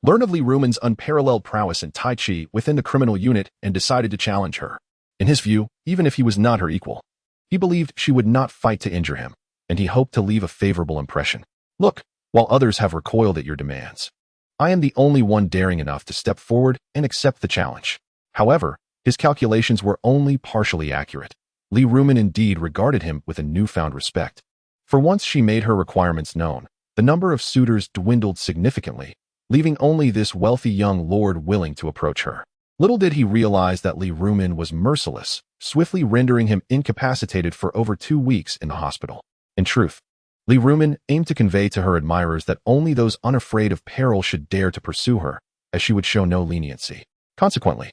learned of Li Rumin's unparalleled prowess in Tai Chi within the criminal unit and decided to challenge her. In his view, even if he was not her equal, he believed she would not fight to injure him, and he hoped to leave a favorable impression. Look, while others have recoiled at your demands, I am the only one daring enough to step forward and accept the challenge. However, his calculations were only partially accurate. Li Rumin indeed regarded him with a newfound respect. For once she made her requirements known, the number of suitors dwindled significantly, leaving only this wealthy young lord willing to approach her. Little did he realize that Li Rumin was merciless, swiftly rendering him incapacitated for over 2 weeks in the hospital. In truth, Li Rumin aimed to convey to her admirers that only those unafraid of peril should dare to pursue her, as she would show no leniency. Consequently,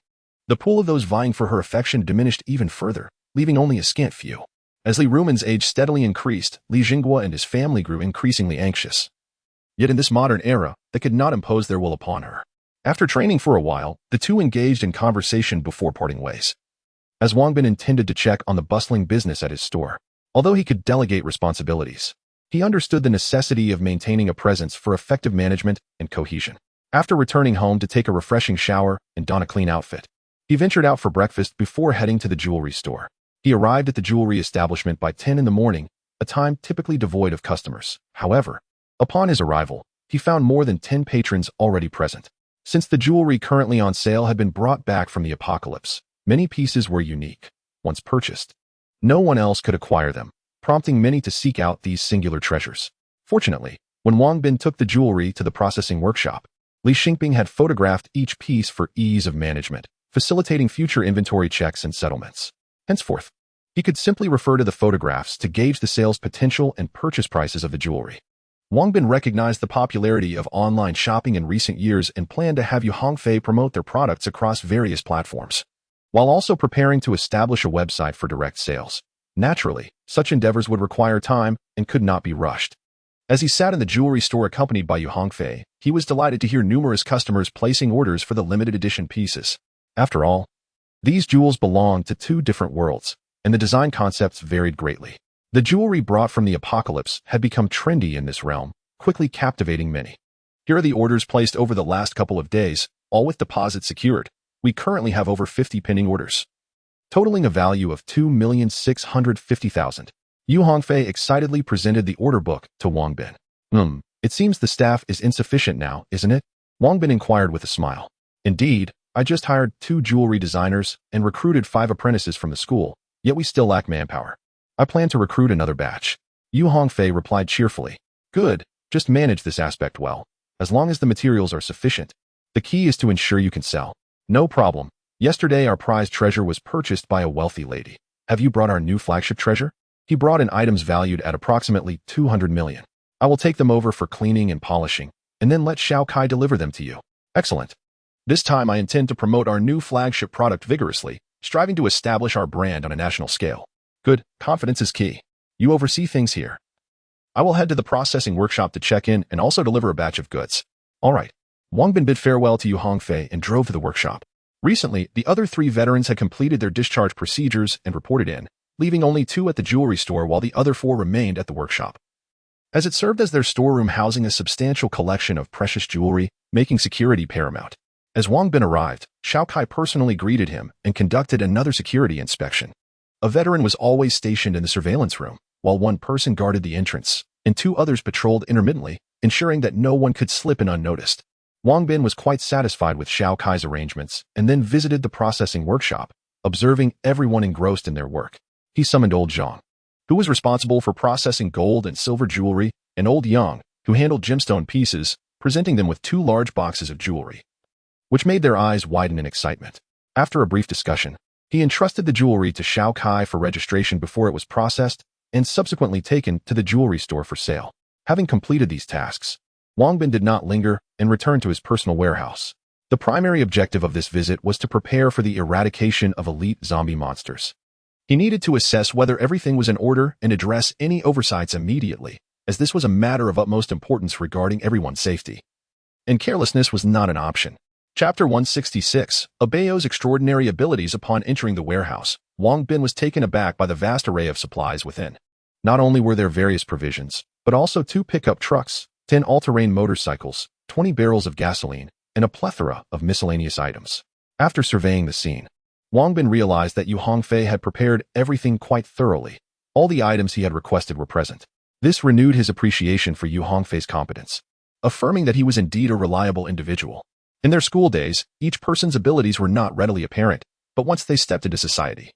the pool of those vying for her affection diminished even further, leaving only a scant few. As Li Rumin's age steadily increased, Li Jingguo and his family grew increasingly anxious. Yet in this modern era, they could not impose their will upon her. After training for a while, the two engaged in conversation before parting ways. As Wang Bin intended to check on the bustling business at his store, although he could delegate responsibilities, he understood the necessity of maintaining a presence for effective management and cohesion. After returning home to take a refreshing shower and don a clean outfit, he ventured out for breakfast before heading to the jewelry store. He arrived at the jewelry establishment by 10 in the morning, a time typically devoid of customers. However, upon his arrival, he found more than 10 patrons already present. Since the jewelry currently on sale had been brought back from the apocalypse, many pieces were unique. Once purchased, no one else could acquire them, prompting many to seek out these singular treasures. Fortunately, when Wang Bin took the jewelry to the processing workshop, Li Xingping had photographed each piece for ease of management, facilitating future inventory checks and settlements. Henceforth, he could simply refer to the photographs to gauge the sales potential and purchase prices of the jewelry. Wang Bin recognized the popularity of online shopping in recent years and planned to have Yu Hongfei promote their products across various platforms, while also preparing to establish a website for direct sales. Naturally, such endeavors would require time and could not be rushed. As he sat in the jewelry store accompanied by Yu Hongfei, he was delighted to hear numerous customers placing orders for the limited edition pieces. After all, these jewels belonged to two different worlds, and the design concepts varied greatly. The jewelry brought from the apocalypse had become trendy in this realm, quickly captivating many. Here are the orders placed over the last couple of days, all with deposits secured. We currently have over 50 pending orders, totaling a value of 2,650,000. Yu Hongfei excitedly presented the order book to Wang Bin. It seems the staff is insufficient now, isn't it? Wang Bin inquired with a smile. Indeed, I just hired 2 jewelry designers and recruited 5 apprentices from the school, yet we still lack manpower. I plan to recruit another batch. Yu Hongfei replied cheerfully. Good, just manage this aspect well. As long as the materials are sufficient, the key is to ensure you can sell. No problem. Yesterday our prized treasure was purchased by a wealthy lady. Have you brought our new flagship treasure? He brought in items valued at approximately 200 million. I will take them over for cleaning and polishing, and then let Xiao Kai deliver them to you. Excellent. This time I intend to promote our new flagship product vigorously, striving to establish our brand on a national scale. Good, confidence is key. You oversee things here. I will head to the processing workshop to check in and also deliver a batch of goods. All right. Wang Bin bid farewell to Yu Hongfei and drove to the workshop. Recently, the other 3 veterans had completed their discharge procedures and reported in, leaving only 2 at the jewelry store while the other 4 remained at the workshop, as it served as their storeroom housing a substantial collection of precious jewelry, making security paramount. As Wang Bin arrived, Xiao Kai personally greeted him and conducted another security inspection. A veteran was always stationed in the surveillance room, while 1 person guarded the entrance, and 2 others patrolled intermittently, ensuring that no one could slip in unnoticed. Wang Bin was quite satisfied with Xiao Kai's arrangements and then visited the processing workshop, observing everyone engrossed in their work. He summoned old Zhang, who was responsible for processing gold and silver jewelry, and old Yang, who handled gemstone pieces, presenting them with 2 large boxes of jewelry, which made their eyes widen in excitement. After a brief discussion, he entrusted the jewelry to Xiao Kai for registration before it was processed and subsequently taken to the jewelry store for sale. Having completed these tasks, Wang Bin did not linger and returned to his personal warehouse. The primary objective of this visit was to prepare for the eradication of elite zombie monsters. He needed to assess whether everything was in order and address any oversights immediately, as this was a matter of utmost importance regarding everyone's safety. And carelessness was not an option. Chapter 166, Abeo's extraordinary abilities. Upon entering the warehouse, Wang Bin was taken aback by the vast array of supplies within. Not only were there various provisions, but also 2 pickup trucks, 10 all-terrain motorcycles, 20 barrels of gasoline, and a plethora of miscellaneous items. After surveying the scene, Wang Bin realized that Yu Hongfei had prepared everything quite thoroughly. All the items he had requested were present. This renewed his appreciation for Yu Hongfei's competence, affirming that he was indeed a reliable individual. In their school days, each person's abilities were not readily apparent, but once they stepped into society,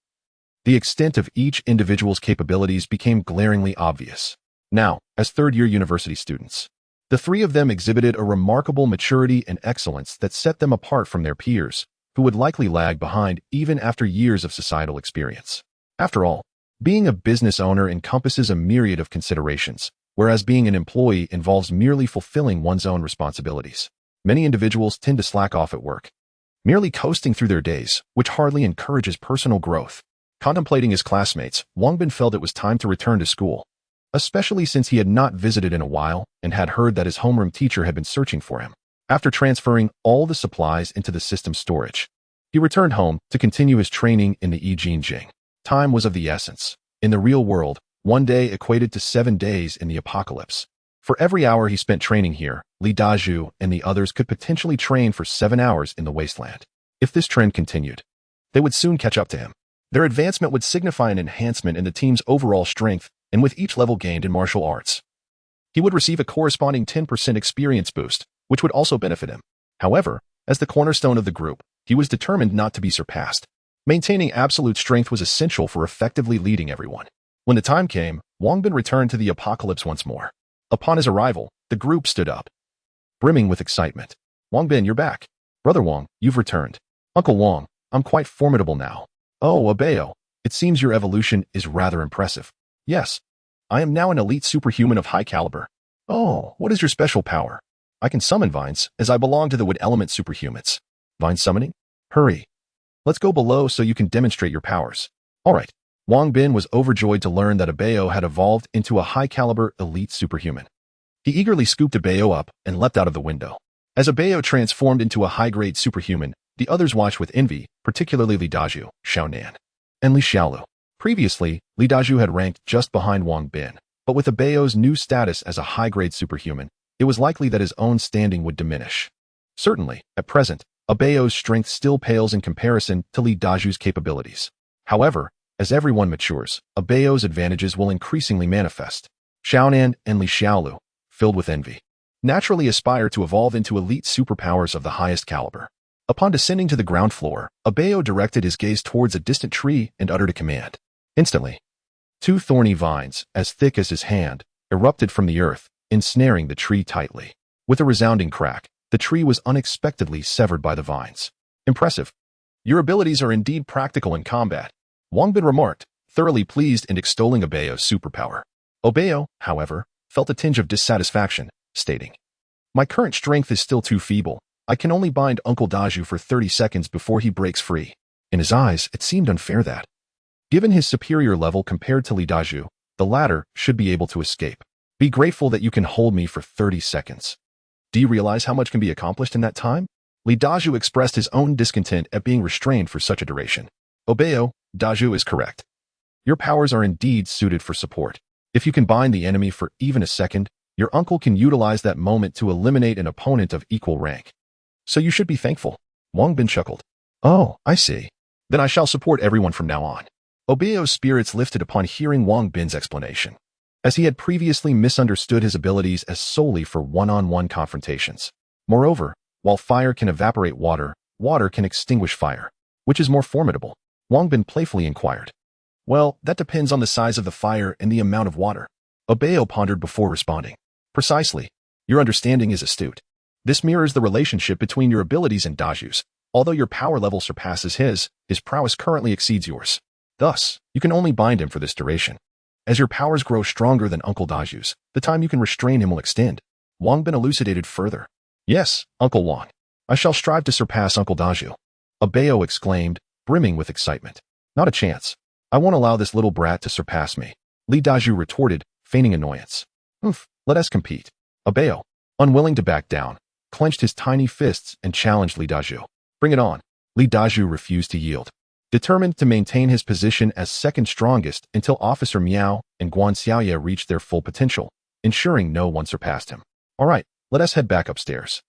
the extent of each individual's capabilities became glaringly obvious. Now, as third-year university students, the 3 of them exhibited a remarkable maturity and excellence that set them apart from their peers, who would likely lag behind even after years of societal experience. After all, being a business owner encompasses a myriad of considerations, whereas being an employee involves merely fulfilling one's own responsibilities. Many individuals tend to slack off at work, merely coasting through their days, which hardly encourages personal growth. Contemplating his classmates, Wang Bin felt it was time to return to school, especially since he had not visited in a while and had heard that his homeroom teacher had been searching for him. After transferring all the supplies into the system's storage, he returned home to continue his training in the Yijing. Time was of the essence. In the real world, 1 day equated to 7 days in the apocalypse. For every hour he spent training here, Li Dazhu and the others could potentially train for 7 hours in the wasteland. If this trend continued, they would soon catch up to him. Their advancement would signify an enhancement in the team's overall strength, and with each level gained in martial arts, he would receive a corresponding 10% experience boost, which would also benefit him. However, as the cornerstone of the group, he was determined not to be surpassed. Maintaining absolute strength was essential for effectively leading everyone. When the time came, Wang Bin returned to the apocalypse once more. Upon his arrival, the group stood up, brimming with excitement. Wang Bin, you're back. Brother Wang, you've returned. Uncle Wang, I'm quite formidable now. Oh, Abeo, it seems your evolution is rather impressive. Yes, I am now an elite superhuman of high caliber. Oh, what is your special power? I can summon vines, as I belong to the wood element superhumans. Vine summoning? Hurry. Let's go below so you can demonstrate your powers. Alright. Wang Bin was overjoyed to learn that Abeo had evolved into a high-caliber elite superhuman. He eagerly scooped Abeo up and leapt out of the window. As Abeo transformed into a high-grade superhuman, the others watched with envy, particularly Li Daju, Xiaonan, and Li Xiaolu. Previously, Li Daju had ranked just behind Wang Bin, but with Abeo's new status as a high-grade superhuman, it was likely that his own standing would diminish. Certainly, at present, Abeo's strength still pales in comparison to Li Daju's capabilities. However, as everyone matures, Abeo's advantages will increasingly manifest. Xiaonan and Li Xiaolu, filled with envy, naturally aspire to evolve into elite superpowers of the highest caliber. Upon descending to the ground floor, Abeo directed his gaze towards a distant tree and uttered a command. Instantly, two thorny vines, as thick as his hand, erupted from the earth, ensnaring the tree tightly. With a resounding crack, the tree was unexpectedly severed by the vines. Impressive. Your abilities are indeed practical in combat, Wang Bin remarked, thoroughly pleased and extolling Abeo's superpower. Abeo, however, felt a tinge of dissatisfaction, stating, My current strength is still too feeble. I can only bind Uncle Daju for 30 seconds before he breaks free. In his eyes, it seemed unfair that, given his superior level compared to Li Daju, the latter should be able to escape. Be grateful that you can hold me for 30 seconds. Do you realize how much can be accomplished in that time? Li Daju expressed his own discontent at being restrained for such a duration. Abeo, Daju is correct. Your powers are indeed suited for support. If you can bind the enemy for even a second, your uncle can utilize that moment to eliminate an opponent of equal rank. So you should be thankful. Wang Bin chuckled. Oh, I see. Then I shall support everyone from now on. Abeo's spirits lifted upon hearing Wang Bin's explanation, as he had previously misunderstood his abilities as solely for one-on-one confrontations. Moreover, while fire can evaporate water, water can extinguish fire. Which is more formidable? Wang Bin playfully inquired. Well, that depends on the size of the fire and the amount of water. Abeo pondered before responding. Precisely. Your understanding is astute. This mirrors the relationship between your abilities and Daju's. Although your power level surpasses his prowess currently exceeds yours. Thus, you can only bind him for this duration. As your powers grow stronger than Uncle Daju's, the time you can restrain him will extend. Wang Bin elucidated further. Yes, Uncle Wang. I shall strive to surpass Uncle Daju. Abeo exclaimed, brimming with excitement. Not a chance. I won't allow this little brat to surpass me. Li Daju retorted, feigning annoyance. Let us compete. Abeo, unwilling to back down, clenched his tiny fists and challenged Li Daju. Bring it on. Li Daju refused to yield, determined to maintain his position as second strongest until Officer Miao and Guan Xiaoye reached their full potential, ensuring no one surpassed him. All right, let us head back upstairs.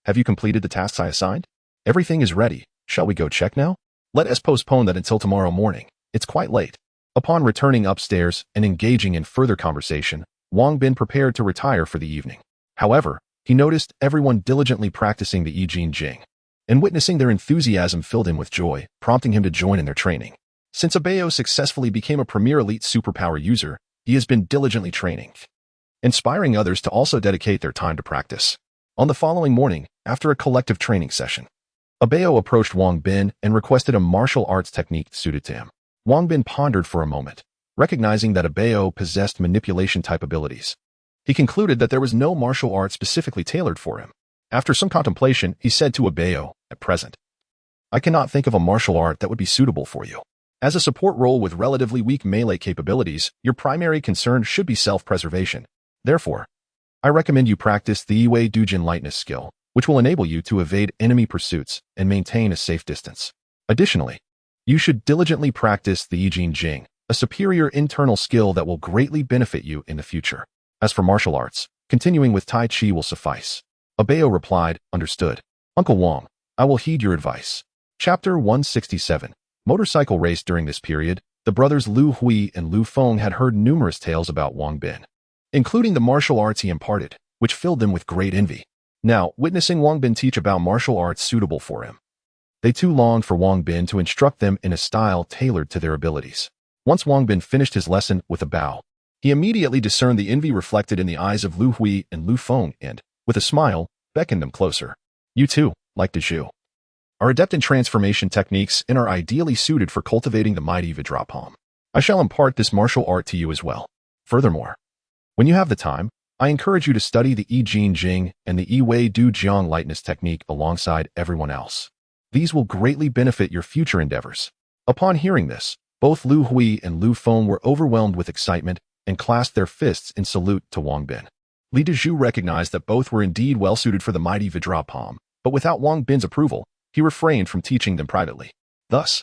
Have you completed the tasks I assigned? Everything is ready. Shall we go check now? Let us postpone that until tomorrow morning. It's quite late. Upon returning upstairs and engaging in further conversation, Wang Bin prepared to retire for the evening. However, he noticed everyone diligently practicing the I Ching Jing, and witnessing their enthusiasm filled him with joy, prompting him to join in their training. Since Abeo successfully became a premier elite superpower user, he has been diligently training, inspiring others to also dedicate their time to practice. On the following morning, after a collective training session, Abeo approached Wang Bin and requested a martial arts technique suited to him. Wang Bin pondered for a moment, recognizing that Abeo possessed manipulation-type abilities. He concluded that there was no martial art specifically tailored for him. After some contemplation, he said to Abeo, at present, I cannot think of a martial art that would be suitable for you. As a support role with relatively weak melee capabilities, your primary concern should be self-preservation. Therefore, I recommend you practice the Yiwei Dujin lightness skill, which will enable you to evade enemy pursuits and maintain a safe distance. Additionally, you should diligently practice the I Ching Jing, a superior internal skill that will greatly benefit you in the future. As for martial arts, continuing with Tai Chi will suffice. Abeo replied, Understood. Uncle Wang, I will heed your advice. Chapter 167. Motorcycle race. During this period, the brothers Lu Hui and Lu Feng had heard numerous tales about Wang Bin, including the martial arts he imparted, which filled them with great envy. Now, witnessing Wang Bin teach about martial arts suitable for him, they too longed for Wang Bin to instruct them in a style tailored to their abilities. Once Wang Bin finished his lesson with a bow, he immediately discerned the envy reflected in the eyes of Lu Hui and Lu Feng and, with a smile, beckoned them closer. You too, like Zhao, are adept in transformation techniques and are ideally suited for cultivating the mighty Vidrapalm. I shall impart this martial art to you as well. Furthermore, when you have the time, I encourage you to study the Yi Jin Jing and the Yi Wei Du Jiang lightness technique alongside everyone else. These will greatly benefit your future endeavors. Upon hearing this, both Lu Hui and Lu Feng were overwhelmed with excitement and clasped their fists in salute to Wang Bin. Li Dezhu recognized that both were indeed well-suited for the mighty Vidrapalm, but without Wang Bin's approval, he refrained from teaching them privately. Thus,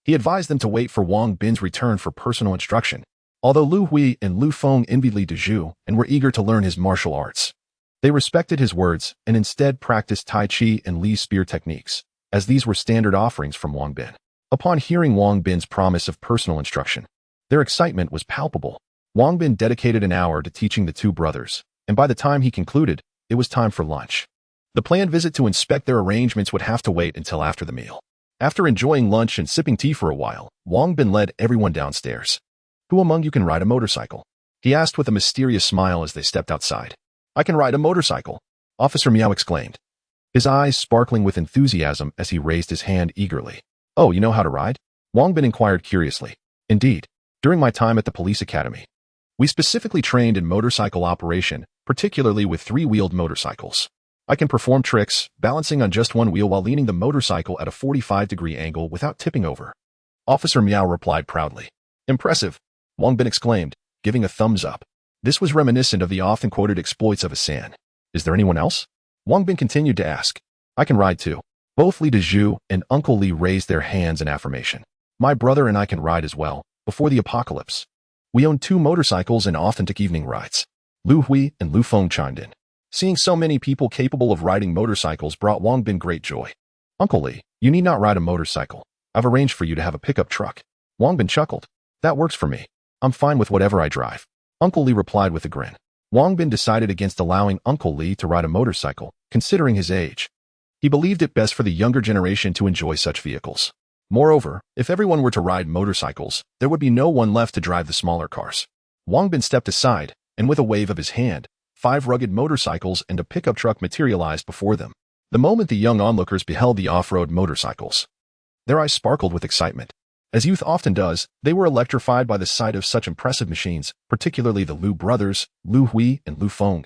he advised them to wait for Wang Bin's return for personal instruction, although Lu Hui and Lu Feng envied Li Dezhu and were eager to learn his martial arts. They respected his words and instead practiced Tai Chi and Li's spear techniques, as these were standard offerings from Wang Bin. Upon hearing Wang Bin's promise of personal instruction, their excitement was palpable. Wang Bin dedicated an hour to teaching the two brothers, and by the time he concluded, it was time for lunch. The planned visit to inspect their arrangements would have to wait until after the meal. After enjoying lunch and sipping tea for a while, Wang Bin led everyone downstairs. Who among you can ride a motorcycle? He asked with a mysterious smile as they stepped outside. I can ride a motorcycle, Officer Miao exclaimed, his eyes sparkling with enthusiasm as he raised his hand eagerly. Oh, you know how to ride? Wang Bin inquired curiously. Indeed. During my time at the police academy, we specifically trained in motorcycle operation, particularly with three-wheeled motorcycles. I can perform tricks, balancing on just one wheel while leaning the motorcycle at a 45-degree angle without tipping over. Officer Miao replied proudly. Impressive, Wang Bin exclaimed, giving a thumbs up. This was reminiscent of the often-quoted exploits of San. Is there anyone else? Wang Bin continued to ask. I can ride too. Both Li Dezhu and Uncle Li raised their hands in affirmation. My brother and I can ride as well, before the apocalypse. We own 2 motorcycles and often took evening rides. Lu Hui and Lu Feng chimed in. Seeing so many people capable of riding motorcycles brought Wang Bin great joy. Uncle Li, you need not ride a motorcycle. I've arranged for you to have a pickup truck. Wang Bin chuckled. That works for me. I'm fine with whatever I drive. Uncle Li replied with a grin. Wang Bin decided against allowing Uncle Li to ride a motorcycle, considering his age. He believed it best for the younger generation to enjoy such vehicles. Moreover, if everyone were to ride motorcycles, there would be no one left to drive the smaller cars. Wang Bin stepped aside, and with a wave of his hand, 5 rugged motorcycles and a pickup truck materialized before them. The moment the young onlookers beheld the off-road motorcycles, their eyes sparkled with excitement. As youth often does, they were electrified by the sight of such impressive machines, particularly the Lu brothers, Lu Hui and Lu Feng,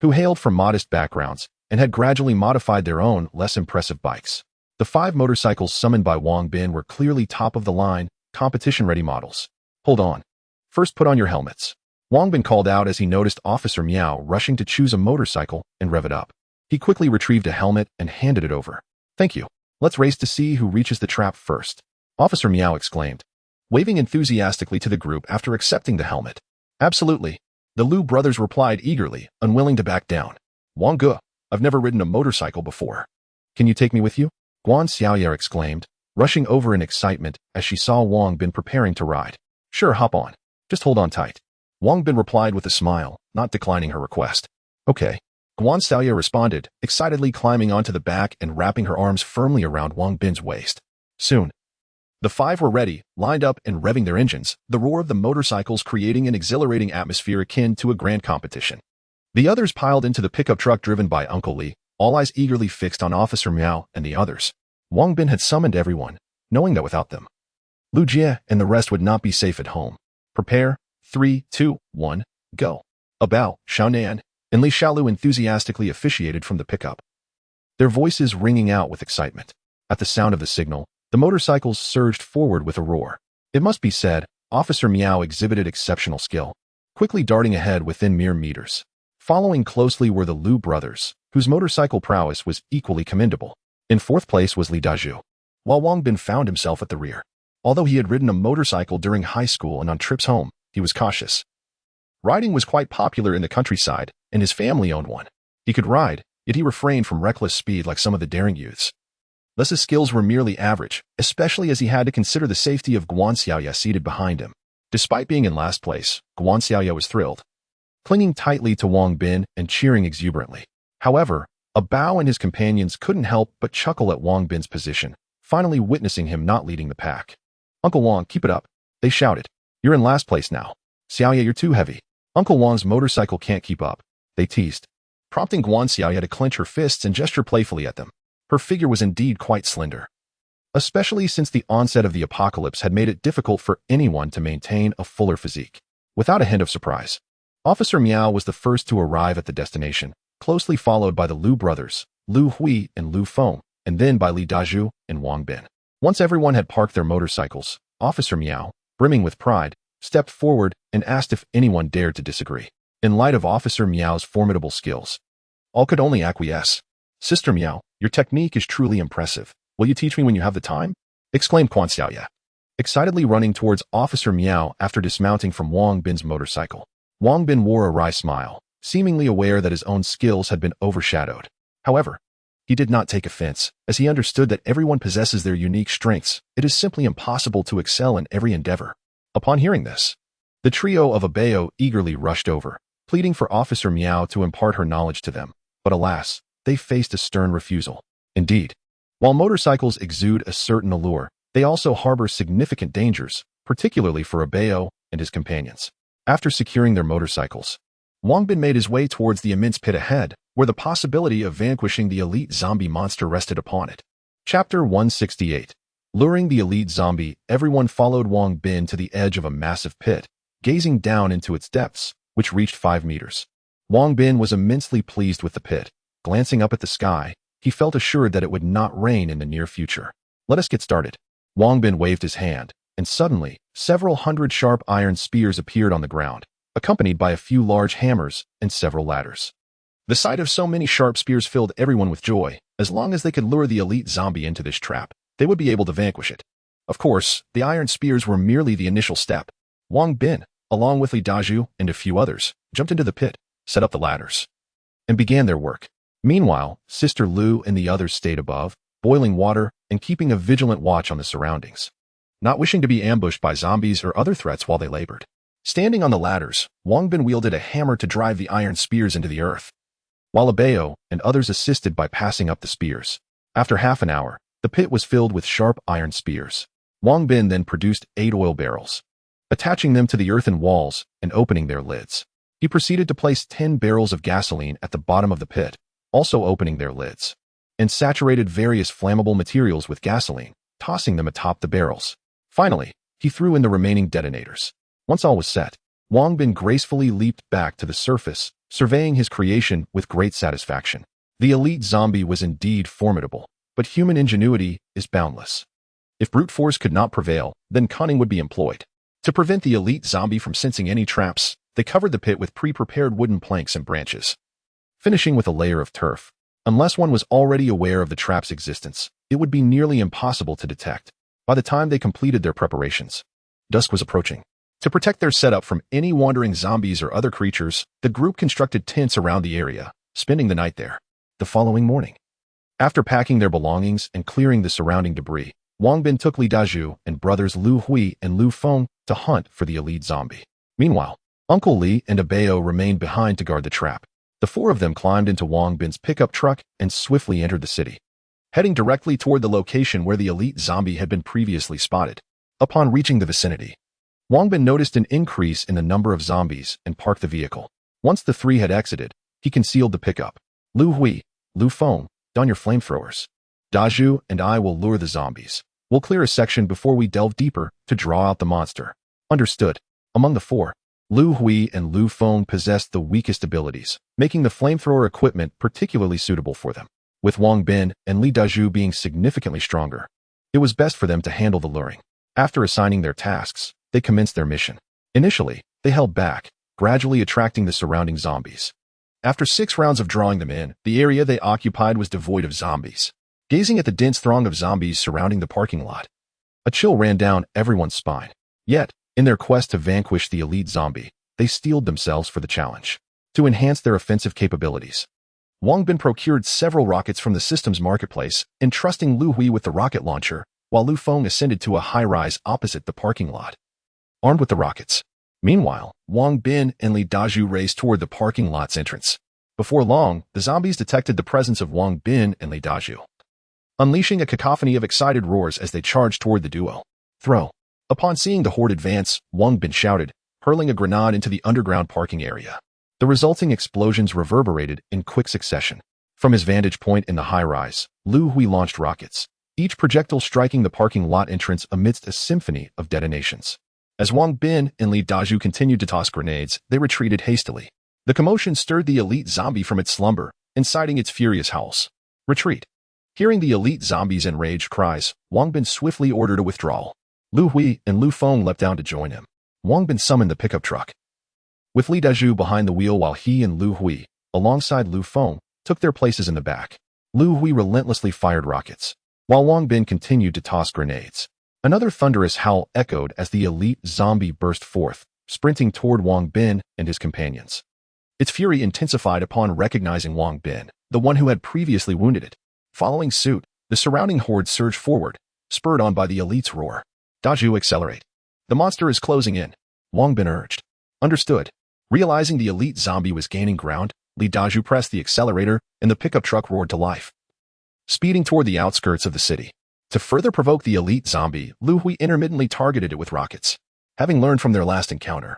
who hailed from modest backgrounds and had gradually modified their own, less impressive bikes. The 5 motorcycles summoned by Wang Bin were clearly top-of-the-line, competition-ready models. Hold on. First put on your helmets. Wang Bin called out as he noticed Officer Miao rushing to choose a motorcycle and rev it up. He quickly retrieved a helmet and handed it over. Thank you. Let's race to see who reaches the trap first, Officer Miao exclaimed, waving enthusiastically to the group after accepting the helmet. Absolutely. The Lu brothers replied eagerly, unwilling to back down. Wang Ge, I've never ridden a motorcycle before. Can you take me with you? Guan Xiaoye exclaimed, rushing over in excitement as she saw Wang Bin preparing to ride. Sure, hop on. Just hold on tight. Wang Bin replied with a smile, not declining her request. Okay. Guan Xiaoye responded, excitedly climbing onto the back and wrapping her arms firmly around Wang Bin's waist. Soon, the 5 were ready, lined up and revving their engines, the roar of the motorcycles creating an exhilarating atmosphere akin to a grand competition. The others piled into the pickup truck driven by Uncle Li, all eyes eagerly fixed on Officer Miao and the others. Wang Bin had summoned everyone, knowing that without them, Lu Jie and the rest would not be safe at home. Prepare, 3, 2, 1, go. Abao, Xiaonan, and Li Xiaolu enthusiastically officiated from the pickup, their voices ringing out with excitement. At the sound of the signal, the motorcycles surged forward with a roar. It must be said, Officer Miao exhibited exceptional skill, quickly darting ahead within mere meters. Following closely were the Lu brothers, whose motorcycle prowess was equally commendable. In 4th place was Li Dezhu, while Wang Bin found himself at the rear. Although he had ridden a motorcycle during high school and on trips home, he was cautious. Riding was quite popular in the countryside, and his family owned one. He could ride, yet he refrained from reckless speed like some of the daring youths. Thus his skills were merely average, especially as he had to consider the safety of Guan Xiaoye seated behind him. Despite being in last place, Guan Xiaoye was thrilled, clinging tightly to Wang Bin and cheering exuberantly. However, Abao and his companions couldn't help but chuckle at Wang Bin's position, finally witnessing him not leading the pack. Uncle Wang, keep it up, they shouted. You're in last place now. Xiaoye, you're too heavy. Uncle Wang's motorcycle can't keep up, they teased. prompting Guanxiao to clench her fists and gesture playfully at them. Her figure was indeed quite slender, especially since the onset of the apocalypse had made it difficult for anyone to maintain a fuller physique. Without a hint of surprise, Officer Miao was the first to arrive at the destination, closely followed by the Lu brothers, Lu Hui and Lu Feng, and then by Li Dazhu and Wang Bin. Once everyone had parked their motorcycles, Officer Miao, brimming with pride, stepped forward and asked if anyone dared to disagree. In light of Officer Miao's formidable skills, all could only acquiesce. "Sister Miao, your technique is truly impressive. Will you teach me when you have the time?" exclaimed Guanxiao, excitedly running towards Officer Miao after dismounting from Wang Bin's motorcycle. Wang Bin wore a wry smile, seemingly aware that his own skills had been overshadowed. However, he did not take offense, as he understood that everyone possesses their unique strengths. It is simply impossible to excel in every endeavor. Upon hearing this, the trio of Abeo eagerly rushed over, pleading for Officer Miao to impart her knowledge to them. But alas, they faced a stern refusal. Indeed, while motorcycles exude a certain allure, they also harbor significant dangers, particularly for Abeo and his companions. After securing their motorcycles, Wang Bin made his way towards the immense pit ahead, where the possibility of vanquishing the elite zombie monster rested upon it. Chapter 168. Luring the elite zombie, everyone followed Wang Bin to the edge of a massive pit, gazing down into its depths, which reached 5 meters. Wang Bin was immensely pleased with the pit. Glancing up at the sky, he felt assured that it would not rain in the near future. "Let us get started." Wang Bin waved his hand, and suddenly, several hundred sharp iron spears appeared on the ground, accompanied by a few large hammers and several ladders. The sight of so many sharp spears filled everyone with joy. As long as they could lure the elite zombie into this trap, they would be able to vanquish it. Of course, the iron spears were merely the initial step. Wang Bin, along with Li Dazhu and a few others, jumped into the pit, set up the ladders, and began their work. Meanwhile, Sister Lu and the others stayed above, boiling water and keeping a vigilant watch on the surroundings, not wishing to be ambushed by zombies or other threats while they labored. Standing on the ladders, Wang Bin wielded a hammer to drive the iron spears into the earth, while Abeo and others assisted by passing up the spears. After half an hour, the pit was filled with sharp iron spears. Wang Bin then produced 8 oil barrels, attaching them to the earthen walls and opening their lids. He proceeded to place 10 barrels of gasoline at the bottom of the pit, also opening their lids, and saturated various flammable materials with gasoline, tossing them atop the barrels. Finally, he threw in the remaining detonators. Once all was set, Wang Bin gracefully leaped back to the surface, surveying his creation with great satisfaction. The elite zombie was indeed formidable, but human ingenuity is boundless. If brute force could not prevail, then cunning would be employed. To prevent the elite zombie from sensing any traps, they covered the pit with pre-prepared wooden planks and branches, finishing with a layer of turf. Unless one was already aware of the trap's existence, it would be nearly impossible to detect. By the time they completed their preparations, dusk was approaching. To protect their setup from any wandering zombies or other creatures, the group constructed tents around the area, spending the night there. The following morning, after packing their belongings and clearing the surrounding debris, Wang Bin took Li Dazhu and brothers Lu Hui and Lu Feng to hunt for the elite zombie. Meanwhile, Uncle Li and Abeo remained behind to guard the trap. The 4 of them climbed into Wang Bin's pickup truck and swiftly entered the city, heading directly toward the location where the elite zombie had been previously spotted. Upon reaching the vicinity, Wang Bin noticed an increase in the number of zombies and parked the vehicle. Once the 3 had exited, he concealed the pickup. "Lu Hui, Lu Feng, don your flamethrowers. Dazhu and I will lure the zombies. We'll clear a section before we delve deeper to draw out the monster." Understood. Among the 4, Lu Hui and Lu Feng possessed the weakest abilities, making the flamethrower equipment particularly suitable for them. With Wang Bin and Li Dazhu being significantly stronger, it was best for them to handle the luring. After assigning their tasks, they commenced their mission. Initially, they held back, gradually attracting the surrounding zombies. After 6 rounds of drawing them in, the area they occupied was devoid of zombies. Gazing at the dense throng of zombies surrounding the parking lot, a chill ran down everyone's spine. Yet, in their quest to vanquish the elite zombie, they steeled themselves for the challenge. To enhance their offensive capabilities, Wang Bin procured several rockets from the system's marketplace, entrusting Lu Hui with the rocket launcher, while Lu Feng ascended to a high-rise opposite the parking lot, armed with the rockets. Meanwhile, Wang Bin and Li Dazhu raced toward the parking lot's entrance. Before long, the zombies detected the presence of Wang Bin and Li Dazhu, unleashing a cacophony of excited roars as they charged toward the duo. "Throw." Upon seeing the horde advance, Wang Bin shouted, hurling a grenade into the underground parking area. The resulting explosions reverberated in quick succession. From his vantage point in the high-rise, Lu Hui launched rockets, each projectile striking the parking lot entrance amidst a symphony of detonations. As Wang Bin and Li Dazhu continued to toss grenades, they retreated hastily. The commotion stirred the elite zombie from its slumber, inciting its furious howls. Retreat. Hearing the elite zombie's enraged cries, Wang Bin swiftly ordered a withdrawal. Lu Hui and Lu Feng leapt down to join him. Wang Bin summoned the pickup truck. With Li Dazhu behind the wheel while he and Lu Hui, alongside Lu Feng, took their places in the back. Lu Hui relentlessly fired rockets, while Wang Bin continued to toss grenades. Another thunderous howl echoed as the elite zombie burst forth, sprinting toward Wang Bin and his companions. Its fury intensified upon recognizing Wang Bin, the one who had previously wounded it. Following suit, the surrounding horde surged forward, spurred on by the elite's roar. Dazhu, accelerate. The monster is closing in, Wang Bin urged. Understood. Realizing the elite zombie was gaining ground, Li Dazhu pressed the accelerator and the pickup truck roared to life, speeding toward the outskirts of the city. To further provoke the elite zombie, Lu Hui intermittently targeted it with rockets. Having learned from their last encounter,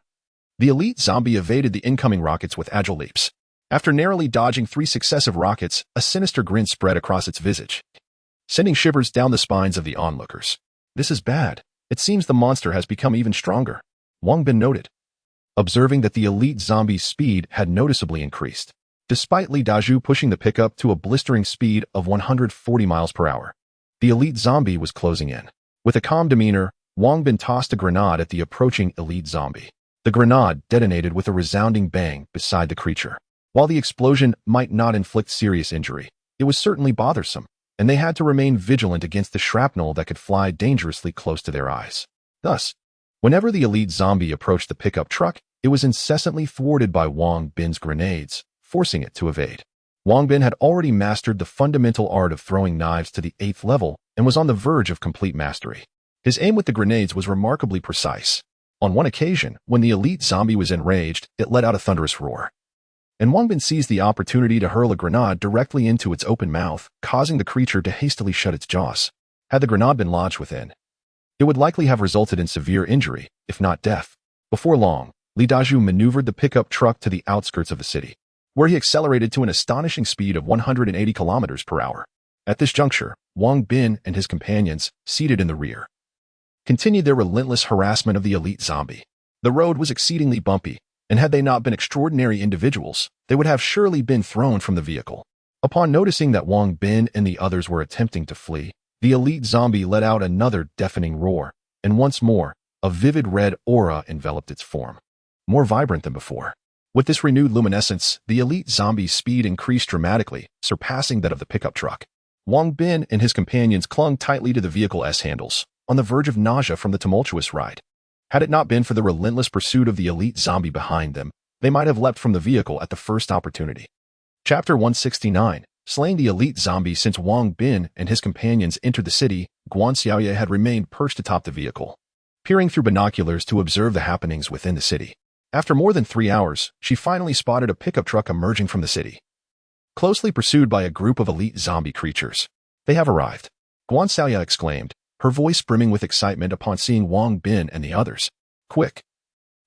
the elite zombie evaded the incoming rockets with agile leaps. After narrowly dodging 3 successive rockets, a sinister grin spread across its visage, sending shivers down the spines of the onlookers. This is bad. It seems the monster has become even stronger, Wang Bin noted, observing that the elite zombie's speed had noticeably increased. Despite Li Dazhu pushing the pickup to a blistering speed of 140 miles per hour, the elite zombie was closing in. With a calm demeanor, Wang Bin tossed a grenade at the approaching elite zombie. The grenade detonated with a resounding bang beside the creature. While the explosion might not inflict serious injury, it was certainly bothersome, and they had to remain vigilant against the shrapnel that could fly dangerously close to their eyes. Thus, whenever the elite zombie approached the pickup truck, it was incessantly thwarted by Wang Bin's grenades, forcing it to evade. Wang Bin had already mastered the fundamental art of throwing knives to the 8th level and was on the verge of complete mastery. His aim with the grenades was remarkably precise. On one occasion, when the elite zombie was enraged, it let out a thunderous roar, and Wang Bin seized the opportunity to hurl a grenade directly into its open mouth, causing the creature to hastily shut its jaws. Had the grenade been lodged within, it would likely have resulted in severe injury, if not death. Before long, Li Dazhu maneuvered the pickup truck to the outskirts of the city, where he accelerated to an astonishing speed of 180 kilometers per hour. At this juncture, Wang Bin and his companions, seated in the rear, continued their relentless harassment of the elite zombie. The road was exceedingly bumpy, and had they not been extraordinary individuals, they would have surely been thrown from the vehicle. Upon noticing that Wang Bin and the others were attempting to flee, the elite zombie let out another deafening roar, and once more, a vivid red aura enveloped its form, more vibrant than before. With this renewed luminescence, the elite zombie's speed increased dramatically, surpassing that of the pickup truck. Wang Bin and his companions clung tightly to the vehicle's handles, on the verge of nausea from the tumultuous ride. Had it not been for the relentless pursuit of the elite zombie behind them, they might have leapt from the vehicle at the first opportunity. Chapter 169. Slaying the elite zombie. Since Wang Bin and his companions entered the city, Guan Xiaoye had remained perched atop the vehicle, peering through binoculars to observe the happenings within the city. After more than 3 hours, she finally spotted a pickup truck emerging from the city, closely pursued by a group of elite zombie creatures. They have arrived, Guan Xiaoye exclaimed, her voice brimming with excitement upon seeing Wang Bin and the others. Quick!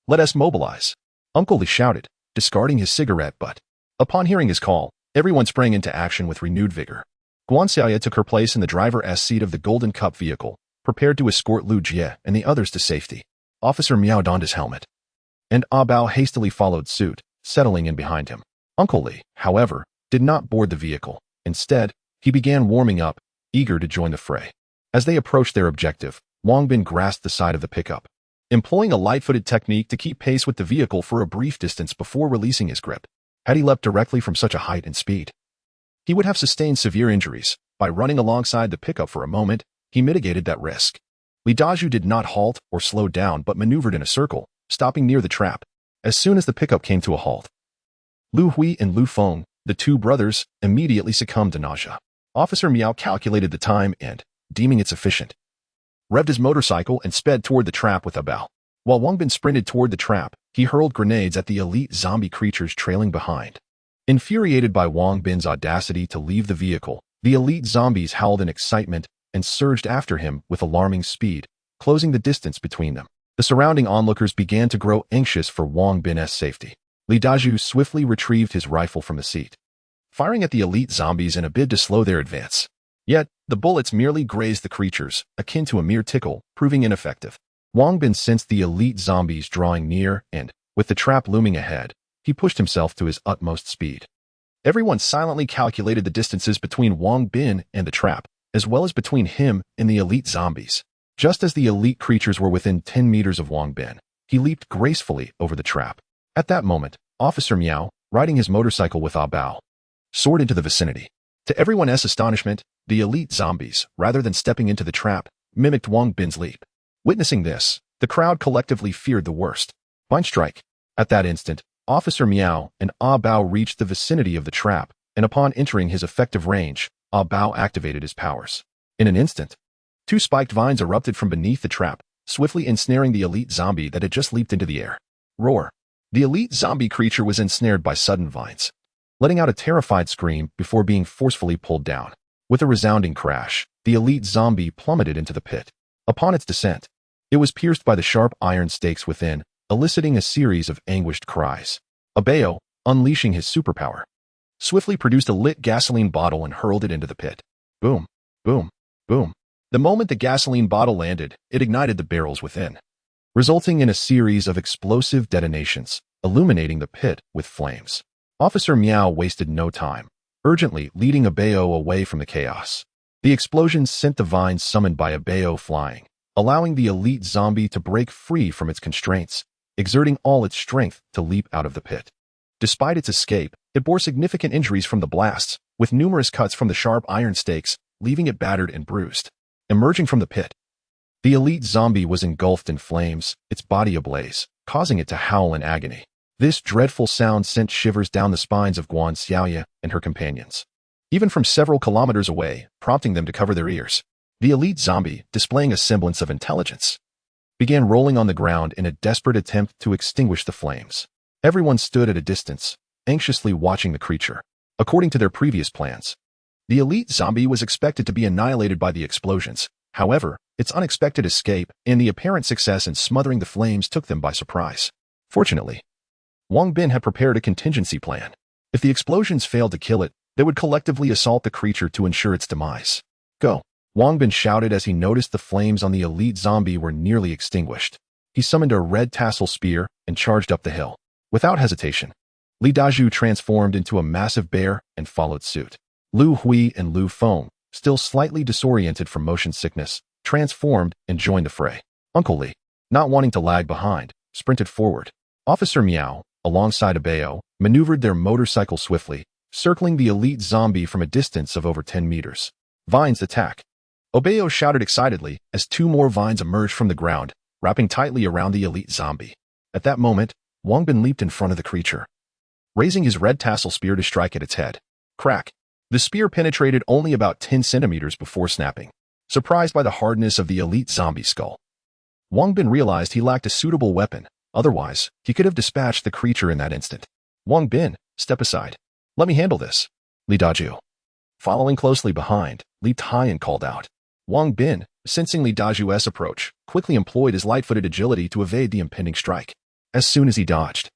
Let us mobilize, Uncle Li shouted, discarding his cigarette butt. Upon hearing his call, everyone sprang into action with renewed vigor. Guan Xiaoye took her place in the driver's seat of the Golden Cup vehicle, prepared to escort Lu Jie and the others to safety. Officer Miao donned his helmet, and Ah Bao hastily followed suit, settling in behind him. Uncle Li, however, did not board the vehicle. Instead, he began warming up, eager to join the fray. As they approached their objective, Wang Bin grasped the side of the pickup, employing a light-footed technique to keep pace with the vehicle for a brief distance before releasing his grip. Had he leapt directly from such a height and speed, he would have sustained severe injuries. By running alongside the pickup for a moment, he mitigated that risk. Li Dazhu did not halt or slow down but maneuvered in a circle, stopping near the trap. As soon as the pickup came to a halt, Lu Hui and Lu Feng, the 2 brothers, immediately succumbed to nausea. Officer Miao calculated the time and, deeming it sufficient, revved his motorcycle and sped toward the trap with a bow. While Wang Bin sprinted toward the trap, he hurled grenades at the elite zombie creatures trailing behind. Infuriated by Wang Bin's audacity to leave the vehicle, the elite zombies howled in excitement and surged after him with alarming speed, closing the distance between them. The surrounding onlookers began to grow anxious for Wang Bin's safety. Li Dazhu swiftly retrieved his rifle from the seat, firing at the elite zombies in a bid to slow their advance. Yet, the bullets merely grazed the creatures, akin to a mere tickle, proving ineffective. Wang Bin sensed the elite zombies drawing near and, with the trap looming ahead, he pushed himself to his utmost speed. Everyone silently calculated the distances between Wang Bin and the trap, as well as between him and the elite zombies. Just as the elite creatures were within 10 meters of Wang Bin, he leaped gracefully over the trap. At that moment, Officer Miao, riding his motorcycle with Ah Bao, soared into the vicinity. To everyone's astonishment, the elite zombies, rather than stepping into the trap, mimicked Wang Bin's leap. Witnessing this, the crowd collectively feared the worst. Blind strike. At that instant, Officer Miao and Ah Bao reached the vicinity of the trap, and upon entering his effective range, Ah Bao activated his powers. In an instant, 2 spiked vines erupted from beneath the trap, swiftly ensnaring the elite zombie that had just leaped into the air. Roar. The elite zombie creature was ensnared by sudden vines, letting out a terrified scream before being forcefully pulled down. With a resounding crash, the elite zombie plummeted into the pit. Upon its descent, it was pierced by the sharp iron stakes within, eliciting a series of anguished cries. Abeo, unleashing his superpower, swiftly produced a lit gasoline bottle and hurled it into the pit. Boom, boom, boom. The moment the gasoline bottle landed, it ignited the barrels within, resulting in a series of explosive detonations, illuminating the pit with flames. Officer Miao wasted no time, urgently leading Abeo away from the chaos. The explosions sent the vines summoned by Abeo flying, allowing the elite zombie to break free from its constraints, exerting all its strength to leap out of the pit. Despite its escape, it bore significant injuries from the blasts, with numerous cuts from the sharp iron stakes, leaving it battered and bruised. Emerging from the pit, the elite zombie was engulfed in flames, its body ablaze, causing it to howl in agony. This dreadful sound sent shivers down the spines of Guan Xiaoya and her companions, even from several kilometers away, prompting them to cover their ears. The elite zombie, displaying a semblance of intelligence, began rolling on the ground in a desperate attempt to extinguish the flames. Everyone stood at a distance, anxiously watching the creature. According to their previous plans, the elite zombie was expected to be annihilated by the explosions. However, its unexpected escape and the apparent success in smothering the flames took them by surprise. Fortunately, Wang Bin had prepared a contingency plan. If the explosions failed to kill it, they would collectively assault the creature to ensure its demise. Go! Wang Bin shouted as he noticed the flames on the elite zombie were nearly extinguished. He summoned a red tassel spear and charged up the hill. Without hesitation, Li Dazhu transformed into a massive bear and followed suit. Lu Hui and Lu Feng, still slightly disoriented from motion sickness, transformed and joined the fray. Uncle Li, not wanting to lag behind, sprinted forward. Officer Miao, alongside Abeo, maneuvered their motorcycle swiftly, circling the elite zombie from a distance of over 10 meters. Vines attack. Abeo shouted excitedly as 2 more vines emerged from the ground, wrapping tightly around the elite zombie. At that moment, Wang Bin leaped in front of the creature, raising his red tassel spear to strike at its head. Crack. The spear penetrated only about 10 centimeters before snapping. Surprised by the hardness of the elite zombie skull, Wang Bin realized he lacked a suitable weapon. Otherwise, he could have dispatched the creature in that instant. Wang Bin, step aside. Let me handle this. Li Dazhu, following closely behind, leaped high and called out. Wang Bin, sensing Li Dazhu's approach, quickly employed his light-footed agility to evade the impending strike. As soon as he dodged,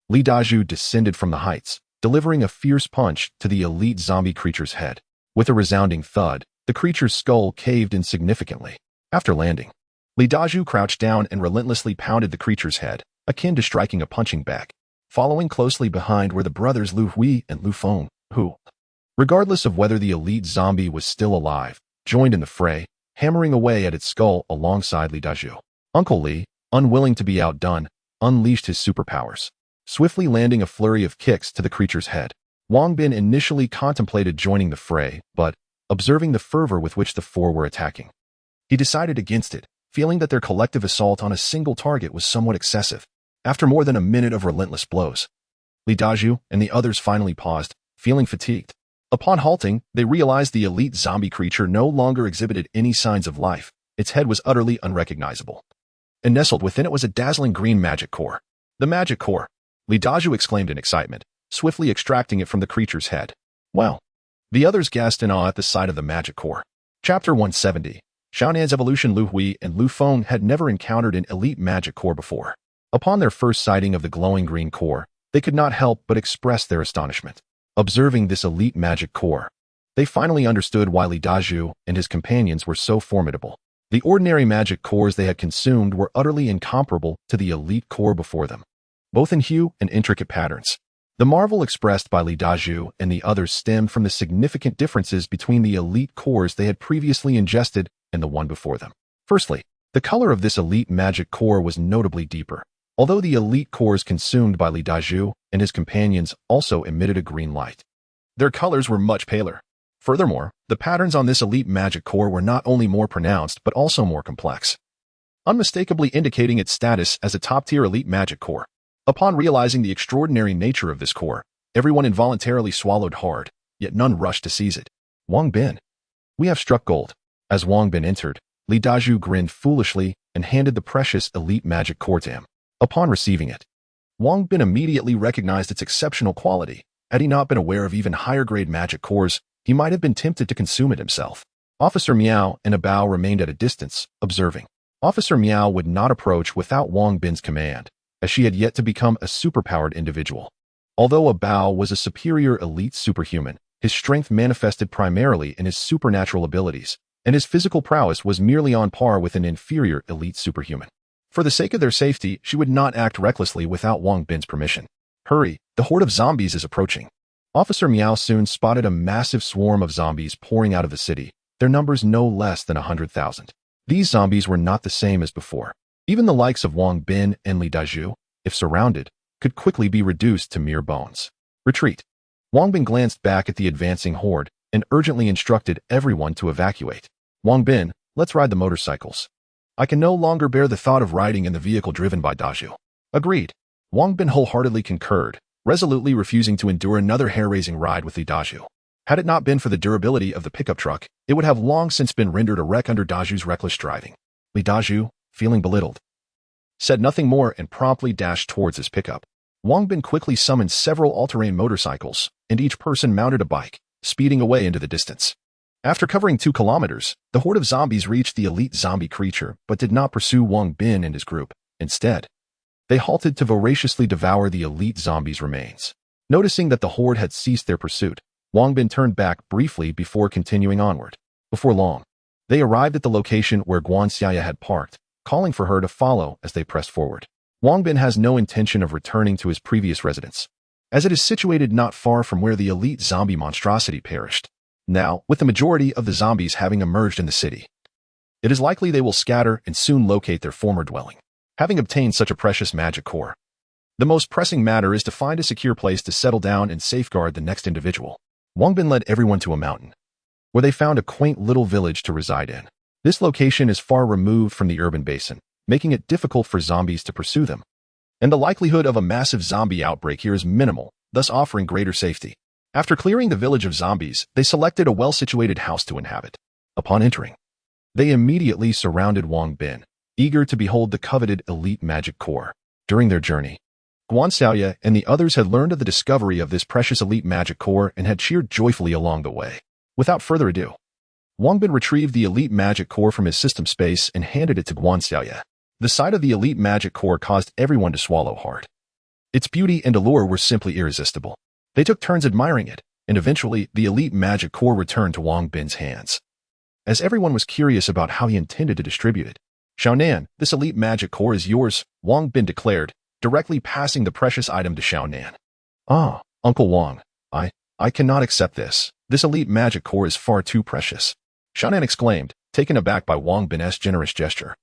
Li Dazhu descended from the heights, delivering a fierce punch to the elite zombie creature's head. With a resounding thud, the creature's skull caved in significantly. After landing, Li Dazhu crouched down and relentlessly pounded the creature's head, akin to striking a punching bag. Following closely behind were the brothers Lu Hui and Lu Feng, who, regardless of whether the elite zombie was still alive, joined in the fray, hammering away at its skull alongside Li Dazhu. Uncle Li, unwilling to be outdone, unleashed his superpowers, swiftly landing a flurry of kicks to the creature's head. Wang Bin initially contemplated joining the fray, but, observing the fervor with which the 4 were attacking, he decided against it, feeling that their collective assault on a single target was somewhat excessive. After more than a minute of relentless blows, Li Dazhu and the others finally paused, feeling fatigued. Upon halting, they realized the elite zombie creature no longer exhibited any signs of life. Its head was utterly unrecognizable, and nestled within it was a dazzling green magic core. The magic core! Li Dazhu exclaimed in excitement, swiftly extracting it from the creature's head. Wow! The others gasped in awe at the sight of the magic core. Chapter 170. Xiaonan's evolution. Lu Hui and Lu Feng had never encountered an elite magic core before. Upon their first sighting of the glowing green core, They could not help but express their astonishment. Observing this elite magic core, they finally understood why Li Dazhu and his companions were so formidable. The ordinary magic cores they had consumed were utterly incomparable to the elite core before them, both in hue and intricate patterns. The marvel expressed by Li Dazhu and the others stemmed from the significant differences between the elite cores they had previously ingested and the one before them. Firstly, the color of this elite magic core was notably deeper. Although the elite cores consumed by Li Dazhu and his companions also emitted a green light, their colors were much paler. Furthermore, the patterns on this elite magic core were not only more pronounced but also more complex, unmistakably indicating its status as a top-tier elite magic core. Upon realizing the extraordinary nature of this core, everyone involuntarily swallowed hard, yet none rushed to seize it. Wang Bin. We have struck gold. As Wang Bin entered, Li Dazhu grinned foolishly and handed the precious elite magic core to him. Upon receiving it, Wang Bin immediately recognized its exceptional quality. Had he not been aware of even higher-grade magic cores, he might have been tempted to consume it himself. Officer Miao and a Bao remained at a distance, observing. Officer Miao would not approach without Wang Bin's command, as she had yet to become a superpowered individual. Although a Bao was a superior elite superhuman, his strength manifested primarily in his supernatural abilities, and his physical prowess was merely on par with an inferior elite superhuman. For the sake of their safety, she would not act recklessly without Wang Bin's permission. Hurry, the horde of zombies is approaching. Officer Miao soon spotted a massive swarm of zombies pouring out of the city, their numbers no less than 100,000. These zombies were not the same as before. Even the likes of Wang Bin and Li Dazhu, if surrounded, could quickly be reduced to mere bones. Retreat. Wang Bin glanced back at the advancing horde and urgently instructed everyone to evacuate. Wang Bin, let's ride the motorcycles. I can no longer bear the thought of riding in the vehicle driven by Dazhu. Agreed. Wang Bin wholeheartedly concurred, resolutely refusing to endure another hair-raising ride with Li Dazhu. Had it not been for the durability of the pickup truck, it would have long since been rendered a wreck under Dazhu's reckless driving. Li Dazhu, feeling belittled, said nothing more and promptly dashed towards his pickup. Wang Bin quickly summoned several all-terrain motorcycles, and each person mounted a bike, speeding away into the distance. After covering 2 kilometers, the horde of zombies reached the elite zombie creature but did not pursue Wang Bin and his group. Instead, they halted to voraciously devour the elite zombies' remains. Noticing that the horde had ceased their pursuit, Wang Bin turned back briefly before continuing onward. Before long, they arrived at the location where Guan Xiaya had parked, calling for her to follow as they pressed forward. Wang Bin has no intention of returning to his previous residence, as it is situated not far from where the elite zombie monstrosity perished. Now, with the majority of the zombies having emerged in the city, it is likely they will scatter and soon locate their former dwelling. Having obtained such a precious magic core, the most pressing matter is to find a secure place to settle down and safeguard the next individual. Wang Bin led everyone to a mountain, where they found a quaint little village to reside in. This location is far removed from the urban basin, making it difficult for zombies to pursue them. And the likelihood of a massive zombie outbreak here is minimal, thus offering greater safety. After clearing the village of zombies, they selected a well-situated house to inhabit. Upon entering, they immediately surrounded Wang Bin, eager to behold the coveted elite magic core. During their journey, Guan Xiaoya and the others had learned of the discovery of this precious elite magic core and had cheered joyfully along the way. Without further ado, Wang Bin retrieved the elite magic core from his system space and handed it to Guan Xiaoya. The sight of the elite magic core caused everyone to swallow hard. Its beauty and allure were simply irresistible. They took turns admiring it, and eventually the elite magic core returned to Wang Bin's hands. As everyone was curious about how he intended to distribute it, Xiaonan, this elite magic core is yours, Wang Bin declared, directly passing the precious item to Xiaonan. Ah, Uncle Wang, I cannot accept this. This elite magic core is far too precious. Xiaonan exclaimed, taken aback by Wang Bin's generous gesture,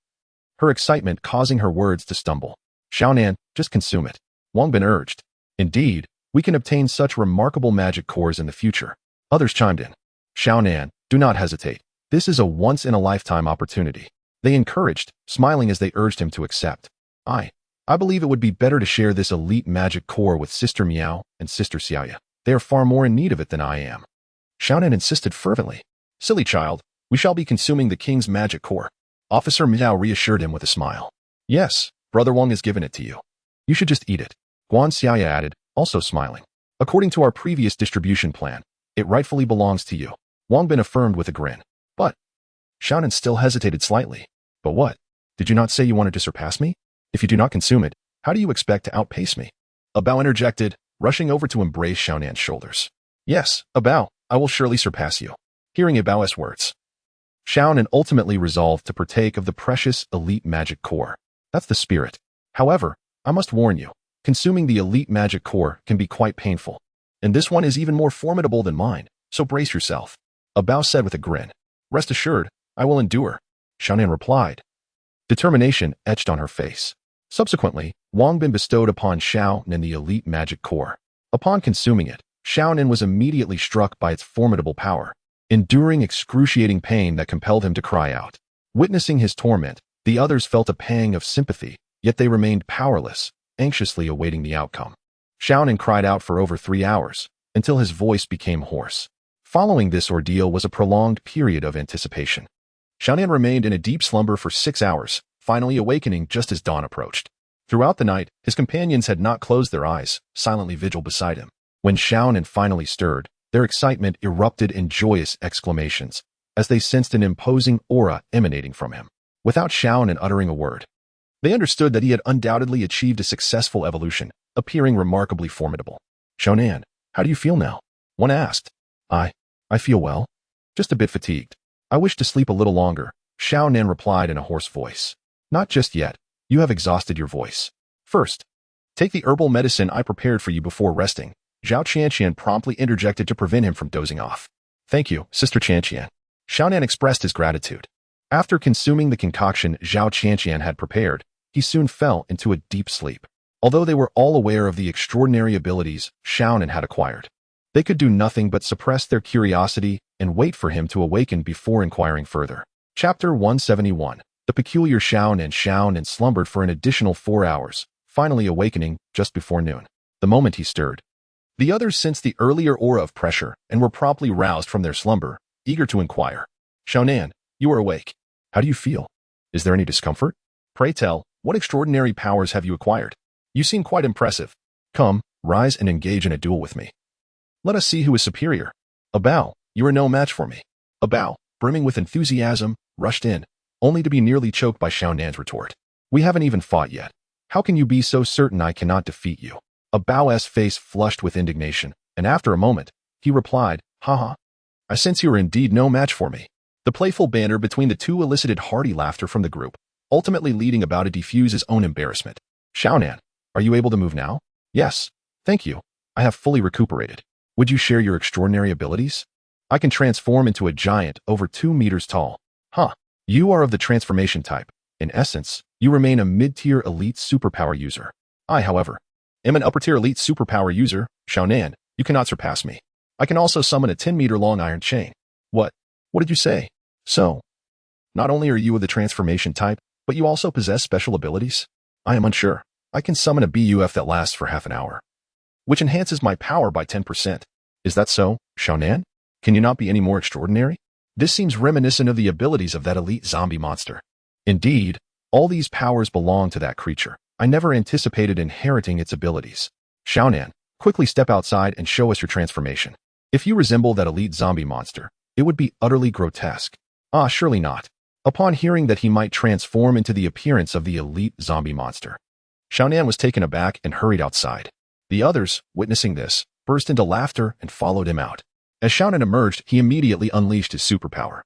her excitement causing her words to stumble. Xiaonan, just consume it, Wang Bin urged. Indeed, we can obtain such remarkable magic cores in the future. Others chimed in. Xiaonan, do not hesitate. This is a once-in-a-lifetime opportunity. They encouraged, smiling as they urged him to accept. I believe it would be better to share this elite magic core with Sister Miao and Sister Xiaoya. They are far more in need of it than I am. Xiaonan insisted fervently. Silly child, we shall be consuming the king's magic core. Officer Miao reassured him with a smile. Yes, Brother Wang has given it to you. You should just eat it. Guan Xiaoya added, also smiling. According to our previous distribution plan, it rightfully belongs to you. Wang Bin affirmed with a grin. But Xiaonan still hesitated slightly. But what? Did you not say you wanted to surpass me? If you do not consume it, how do you expect to outpace me? Bao interjected, rushing over to embrace Xiaonan's shoulders. Yes, Bao, I will surely surpass you. Hearing Bao's words, Xiaonan ultimately resolved to partake of the precious elite magic core. That's the spirit. However, I must warn you, consuming the elite magic core can be quite painful. And this one is even more formidable than mine, so brace yourself. Bao said with a grin. Rest assured, I will endure, Xiaonan replied. Determination etched on her face. Subsequently, Wang Bin bestowed upon Xiaonan the elite magic core. Upon consuming it, Xiaonan was immediately struck by its formidable power, enduring excruciating pain that compelled him to cry out. Witnessing his torment, the others felt a pang of sympathy, yet they remained powerless, anxiously awaiting the outcome. Xiaonan cried out for over 3 hours, until his voice became hoarse. Following this ordeal was a prolonged period of anticipation. Xiaonan remained in a deep slumber for 6 hours, finally awakening just as dawn approached. Throughout the night, his companions had not closed their eyes, silently vigil beside him. When Xiaonan finally stirred, their excitement erupted in joyous exclamations, as they sensed an imposing aura emanating from him. Without Xiaonan uttering a word, they understood that he had undoubtedly achieved a successful evolution, appearing remarkably formidable. Xiaonan, how do you feel now? One asked. I feel well. Just a bit fatigued. I wish to sleep a little longer, Xiaonan replied in a hoarse voice. Not just yet. You have exhausted your voice. First, take the herbal medicine I prepared for you before resting. Zhao Qian promptly interjected to prevent him from dozing off. Thank you, Sister Qian. Xiaonan expressed his gratitude. After consuming the concoction Zhao Qian had prepared, he soon fell into a deep sleep. Although they were all aware of the extraordinary abilities Xiaonan had acquired, they could do nothing but suppress their curiosity and wait for him to awaken before inquiring further. Chapter 171. The peculiar Xiaonan slumbered for an additional 4 hours, finally awakening just before noon. The moment he stirred, the others sensed the earlier aura of pressure and were promptly roused from their slumber, eager to inquire. Xiaonan, you are awake. How do you feel? Is there any discomfort? Pray tell, what extraordinary powers have you acquired? You seem quite impressive. Come, rise and engage in a duel with me. Let us see who is superior. Bao, you are no match for me. Bao, brimming with enthusiasm, rushed in, only to be nearly choked by Xiaonan's retort. We haven't even fought yet. How can you be so certain I cannot defeat you? Bao's face flushed with indignation, and after a moment, he replied, Haha. I sense you are indeed no match for me. The playful banter between the two elicited hearty laughter from the group, ultimately leading Bao to defuse his own embarrassment. Xiaonan, are you able to move now? Yes. Thank you. I have fully recuperated. Would you share your extraordinary abilities? I can transform into a giant over 2 meters tall. Huh. You are of the transformation type. In essence, you remain a mid-tier elite superpower user. I, however, am an upper-tier elite superpower user. Xiaonan, you cannot surpass me. I can also summon a 10-meter-long iron chain. What? What did you say? So, not only are you of the transformation type, but you also possess special abilities? I am unsure. I can summon a BUF that lasts for half an hour, which enhances my power by 10%. Is that so, Xiaonan? Can you not be any more extraordinary? This seems reminiscent of the abilities of that elite zombie monster. Indeed, all these powers belong to that creature. I never anticipated inheriting its abilities. Xiaonan, quickly step outside and show us your transformation. If you resemble that elite zombie monster, it would be utterly grotesque. Ah, surely not. Upon hearing that he might transform into the appearance of the elite zombie monster, Xiaonan was taken aback and hurried outside. The others, witnessing this, burst into laughter and followed him out. As Xiaonan emerged, he immediately unleashed his superpower,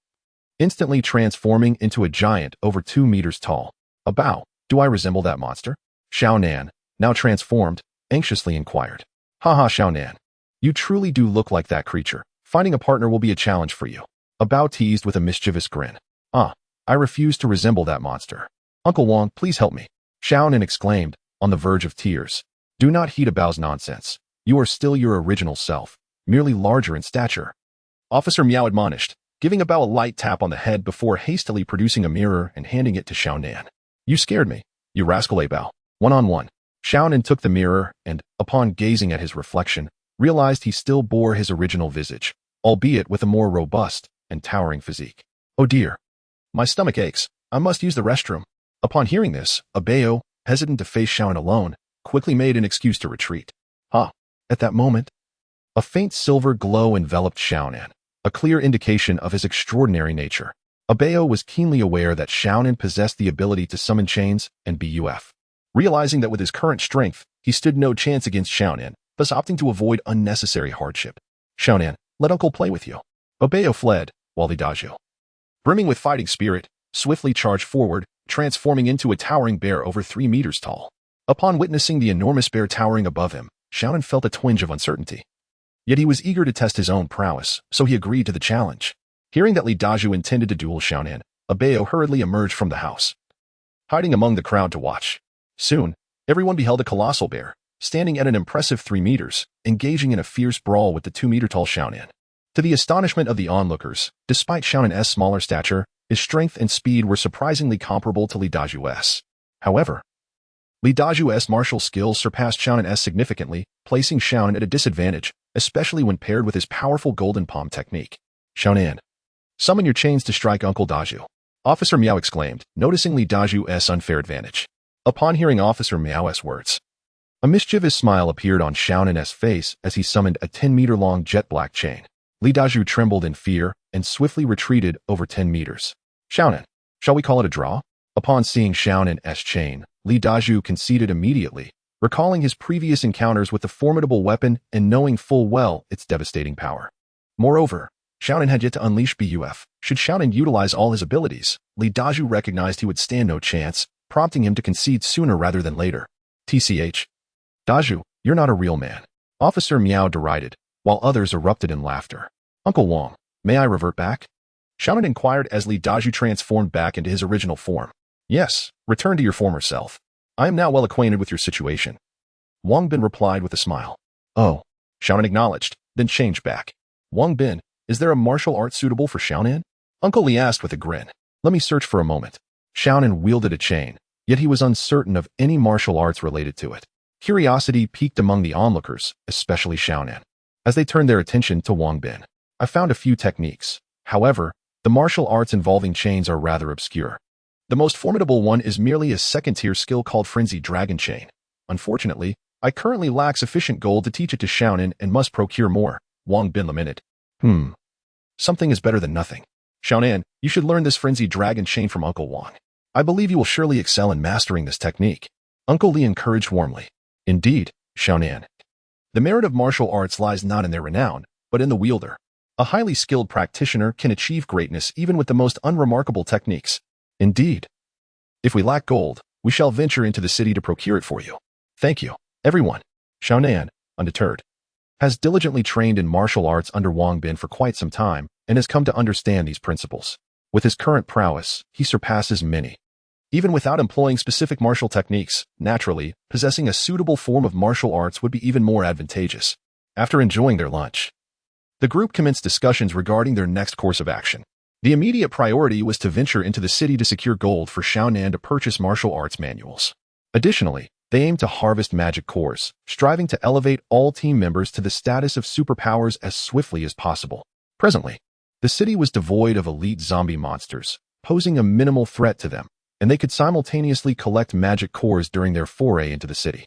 instantly transforming into a giant over 2 meters tall. Bao, do I resemble that monster? Xiaonan, now transformed, anxiously inquired. Haha, Xiaonan. You truly do look like that creature. Finding a partner will be a challenge for you. Bao teased with a mischievous grin. Ah, I refuse to resemble that monster. Uncle Wang, please help me. Xiaonan exclaimed, on the verge of tears. Do not heed Bao's nonsense. You are still your original self, merely larger in stature. Officer Miao admonished, giving Bao a light tap on the head before hastily producing a mirror and handing it to Xiaonan. You scared me, you rascal Bao. One-on-one. Xiaonan took the mirror and, upon gazing at his reflection, realized he still bore his original visage, albeit with a more robust and towering physique. Oh dear. My stomach aches. I must use the restroom. Upon hearing this, Bao, hesitant to face Xiaonan alone, quickly made an excuse to retreat. At that moment, a faint silver glow enveloped Xiaonan, a clear indication of his extraordinary nature. Bao was keenly aware that Xiaonan possessed the ability to summon chains and BUF. Realizing that with his current strength, he stood no chance against Xiaonan, thus opting to avoid unnecessary hardship. Xiaonan, let uncle play with you. Obeo fled, while Li Dazhu, brimming with fighting spirit, swiftly charged forward, transforming into a towering bear over 3 meters tall. Upon witnessing the enormous bear towering above him, Xiaonan felt a twinge of uncertainty. Yet he was eager to test his own prowess, so he agreed to the challenge. Hearing that Li Dazhu intended to duel Xiaonan, Obeo hurriedly emerged from the house, hiding among the crowd to watch. Soon, everyone beheld a colossal bear, standing at an impressive 3 meters, engaging in a fierce brawl with the 2-meter-tall Xiaonan. To the astonishment of the onlookers, despite Xiaonan's smaller stature, his strength and speed were surprisingly comparable to Li Dazhu's. However, Li Dazhu's martial skills surpassed Xiaonan's significantly, placing Xiaonan at a disadvantage, especially when paired with his powerful golden palm technique. Xiaonan, summon your chains to strike Uncle Dazhu. Officer Miao exclaimed, noticing Li Dazhu's unfair advantage. Upon hearing Officer Miao's words, a mischievous smile appeared on Xiaonan's face as he summoned a 10-meter-long jet-black chain. Li Dazhu trembled in fear and swiftly retreated over 10 meters. Xiaonan, shall we call it a draw? Upon seeing Xiaonan's chain, Li Dazhu conceded immediately, recalling his previous encounters with the formidable weapon and knowing full well its devastating power. Moreover, Xiaonan had yet to unleash BUF. Should Xiaonan utilize all his abilities, Li Dazhu recognized he would stand no chance, prompting him to concede sooner rather than later. TCH. Dazhu, you're not a real man. Officer Miao derided, while others erupted in laughter. Uncle Wang, may I revert back? Xiaonan inquired as Li Dazhu transformed back into his original form. Yes, return to your former self. I am now well acquainted with your situation. Wang Bin replied with a smile. Oh. Xiaonan acknowledged, then changed back. Wang Bin, is there a martial art suitable for Xiaonan? Uncle Li asked with a grin. Let me search for a moment. Xiaonan wielded a chain, yet he was uncertain of any martial arts related to it. Curiosity piqued among the onlookers, especially Xiaonan, as they turned their attention to Wang Bin. I found a few techniques. However, the martial arts involving chains are rather obscure. The most formidable one is merely a second-tier skill called Frenzy Dragon Chain. Unfortunately, I currently lack sufficient gold to teach it to Xiaonan and must procure more, Wang Bin lamented. Something is better than nothing. Xiaonan, you should learn this Frenzy Dragon Chain from Uncle Wang. I believe you will surely excel in mastering this technique. Uncle Li encouraged warmly. Indeed, Xiaonan. The merit of martial arts lies not in their renown, but in the wielder. A highly skilled practitioner can achieve greatness even with the most unremarkable techniques. Indeed. If we lack gold, we shall venture into the city to procure it for you. Thank you, everyone. Xiaonan, undeterred, has diligently trained in martial arts under Wang Bin for quite some time and has come to understand these principles. With his current prowess, he surpasses many. Even without employing specific martial techniques, naturally, possessing a suitable form of martial arts would be even more advantageous. After enjoying their lunch, the group commenced discussions regarding their next course of action. The immediate priority was to venture into the city to secure gold for Xiaonan to purchase martial arts manuals. Additionally, they aimed to harvest magic cores, striving to elevate all team members to the status of superpowers as swiftly as possible. Presently, the city was devoid of elite zombie monsters, posing a minimal threat to them, and they could simultaneously collect magic cores during their foray into the city.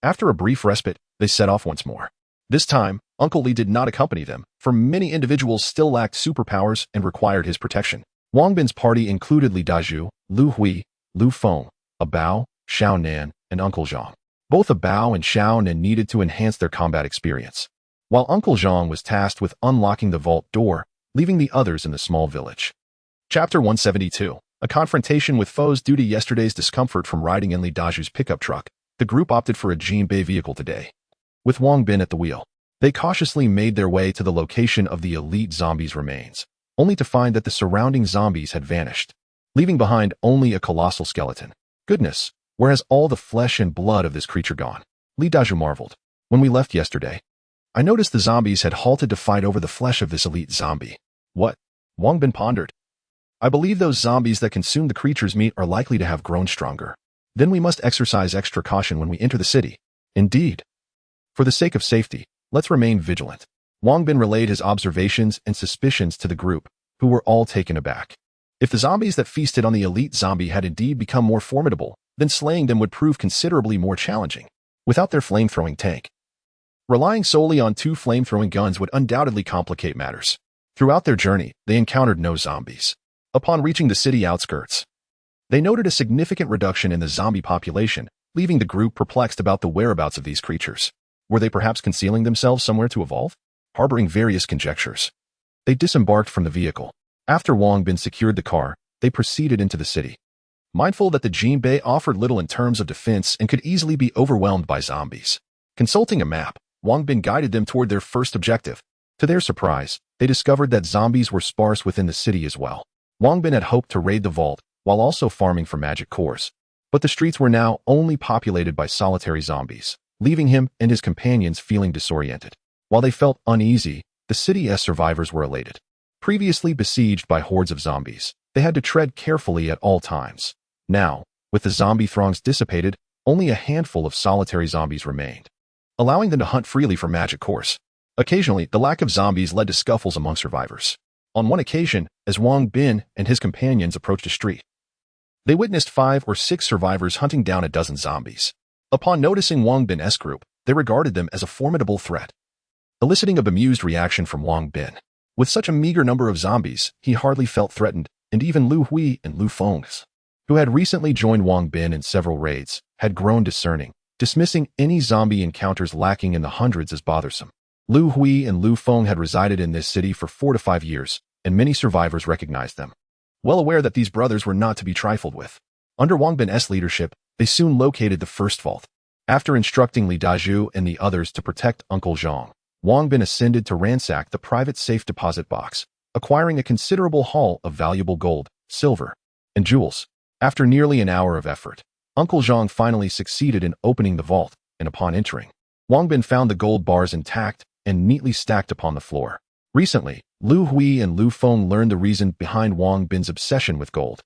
After a brief respite, they set off once more. This time, Uncle Li did not accompany them, for many individuals still lacked superpowers and required his protection. Wang Bin's party included Li Dazhu, Lu Hui, Lu Feng, Bao, Xiaonan, and Uncle Zhang. Both Bao and Xiaonan needed to enhance their combat experience, while Uncle Zhang was tasked with unlocking the vault door, leaving the others in the small village. Chapter 172. A confrontation with foes. Due to yesterday's discomfort from riding in Li Dazhu's pickup truck, the group opted for a Jinbei vehicle today. With Wang Bin at the wheel, they cautiously made their way to the location of the elite zombie's remains, only to find that the surrounding zombies had vanished, leaving behind only a colossal skeleton. Goodness, where has all the flesh and blood of this creature gone? Li Dazhu marveled. When we left yesterday, I noticed the zombies had halted to fight over the flesh of this elite zombie. What? Wang Bin pondered. I believe those zombies that consume the creature's meat are likely to have grown stronger. Then we must exercise extra caution when we enter the city. Indeed. For the sake of safety, let's remain vigilant. Wang Bin relayed his observations and suspicions to the group, who were all taken aback. If the zombies that feasted on the elite zombie had indeed become more formidable, then slaying them would prove considerably more challenging. Without their flame-throwing tank, relying solely on 2 flame-throwing guns would undoubtedly complicate matters. Throughout their journey, they encountered no zombies. Upon reaching the city outskirts, they noted a significant reduction in the zombie population, leaving the group perplexed about the whereabouts of these creatures. Were they perhaps concealing themselves somewhere to evolve? Harboring various conjectures. They disembarked from the vehicle. After Wang Bin secured the car, they proceeded into the city. Mindful that the Jinbei offered little in terms of defense and could easily be overwhelmed by zombies. Consulting a map, Wang Bin guided them toward their first objective. To their surprise, they discovered that zombies were sparse within the city as well. Wang Bin had hoped to raid the vault, while also farming for magic cores. But the streets were now only populated by solitary zombies, leaving him and his companions feeling disoriented. While they felt uneasy, the city's survivors were elated. Previously besieged by hordes of zombies, they had to tread carefully at all times. Now, with the zombie throngs dissipated, only a handful of solitary zombies remained, allowing them to hunt freely for magic cores. Occasionally, the lack of zombies led to scuffles among survivors. On one occasion, as Wang Bin and his companions approached a street, they witnessed 5 or 6 survivors hunting down a dozen zombies. Upon noticing Wang Bin's group, they regarded them as a formidable threat, eliciting a bemused reaction from Wang Bin. With such a meager number of zombies, he hardly felt threatened, and even Lu Hui and Lu Feng, who had recently joined Wang Bin in several raids, had grown discerning, dismissing any zombie encounters lacking in the hundreds as bothersome. Lu Hui and Lu Feng had resided in this city for 4 to 5 years, and many survivors recognized them. Well aware that these brothers were not to be trifled with, under Wang Bin's leadership, they soon located the first vault. After instructing Li Dazhu and the others to protect Uncle Zhang, Wang Bin ascended to ransack the private safe deposit box, acquiring a considerable haul of valuable gold, silver, and jewels. After nearly an hour of effort, Uncle Zhang finally succeeded in opening the vault, and upon entering, Wang Bin found the gold bars intact and neatly stacked upon the floor. Recently, Lu Hui and Lu Feng learned the reason behind Wang Bin's obsession with gold.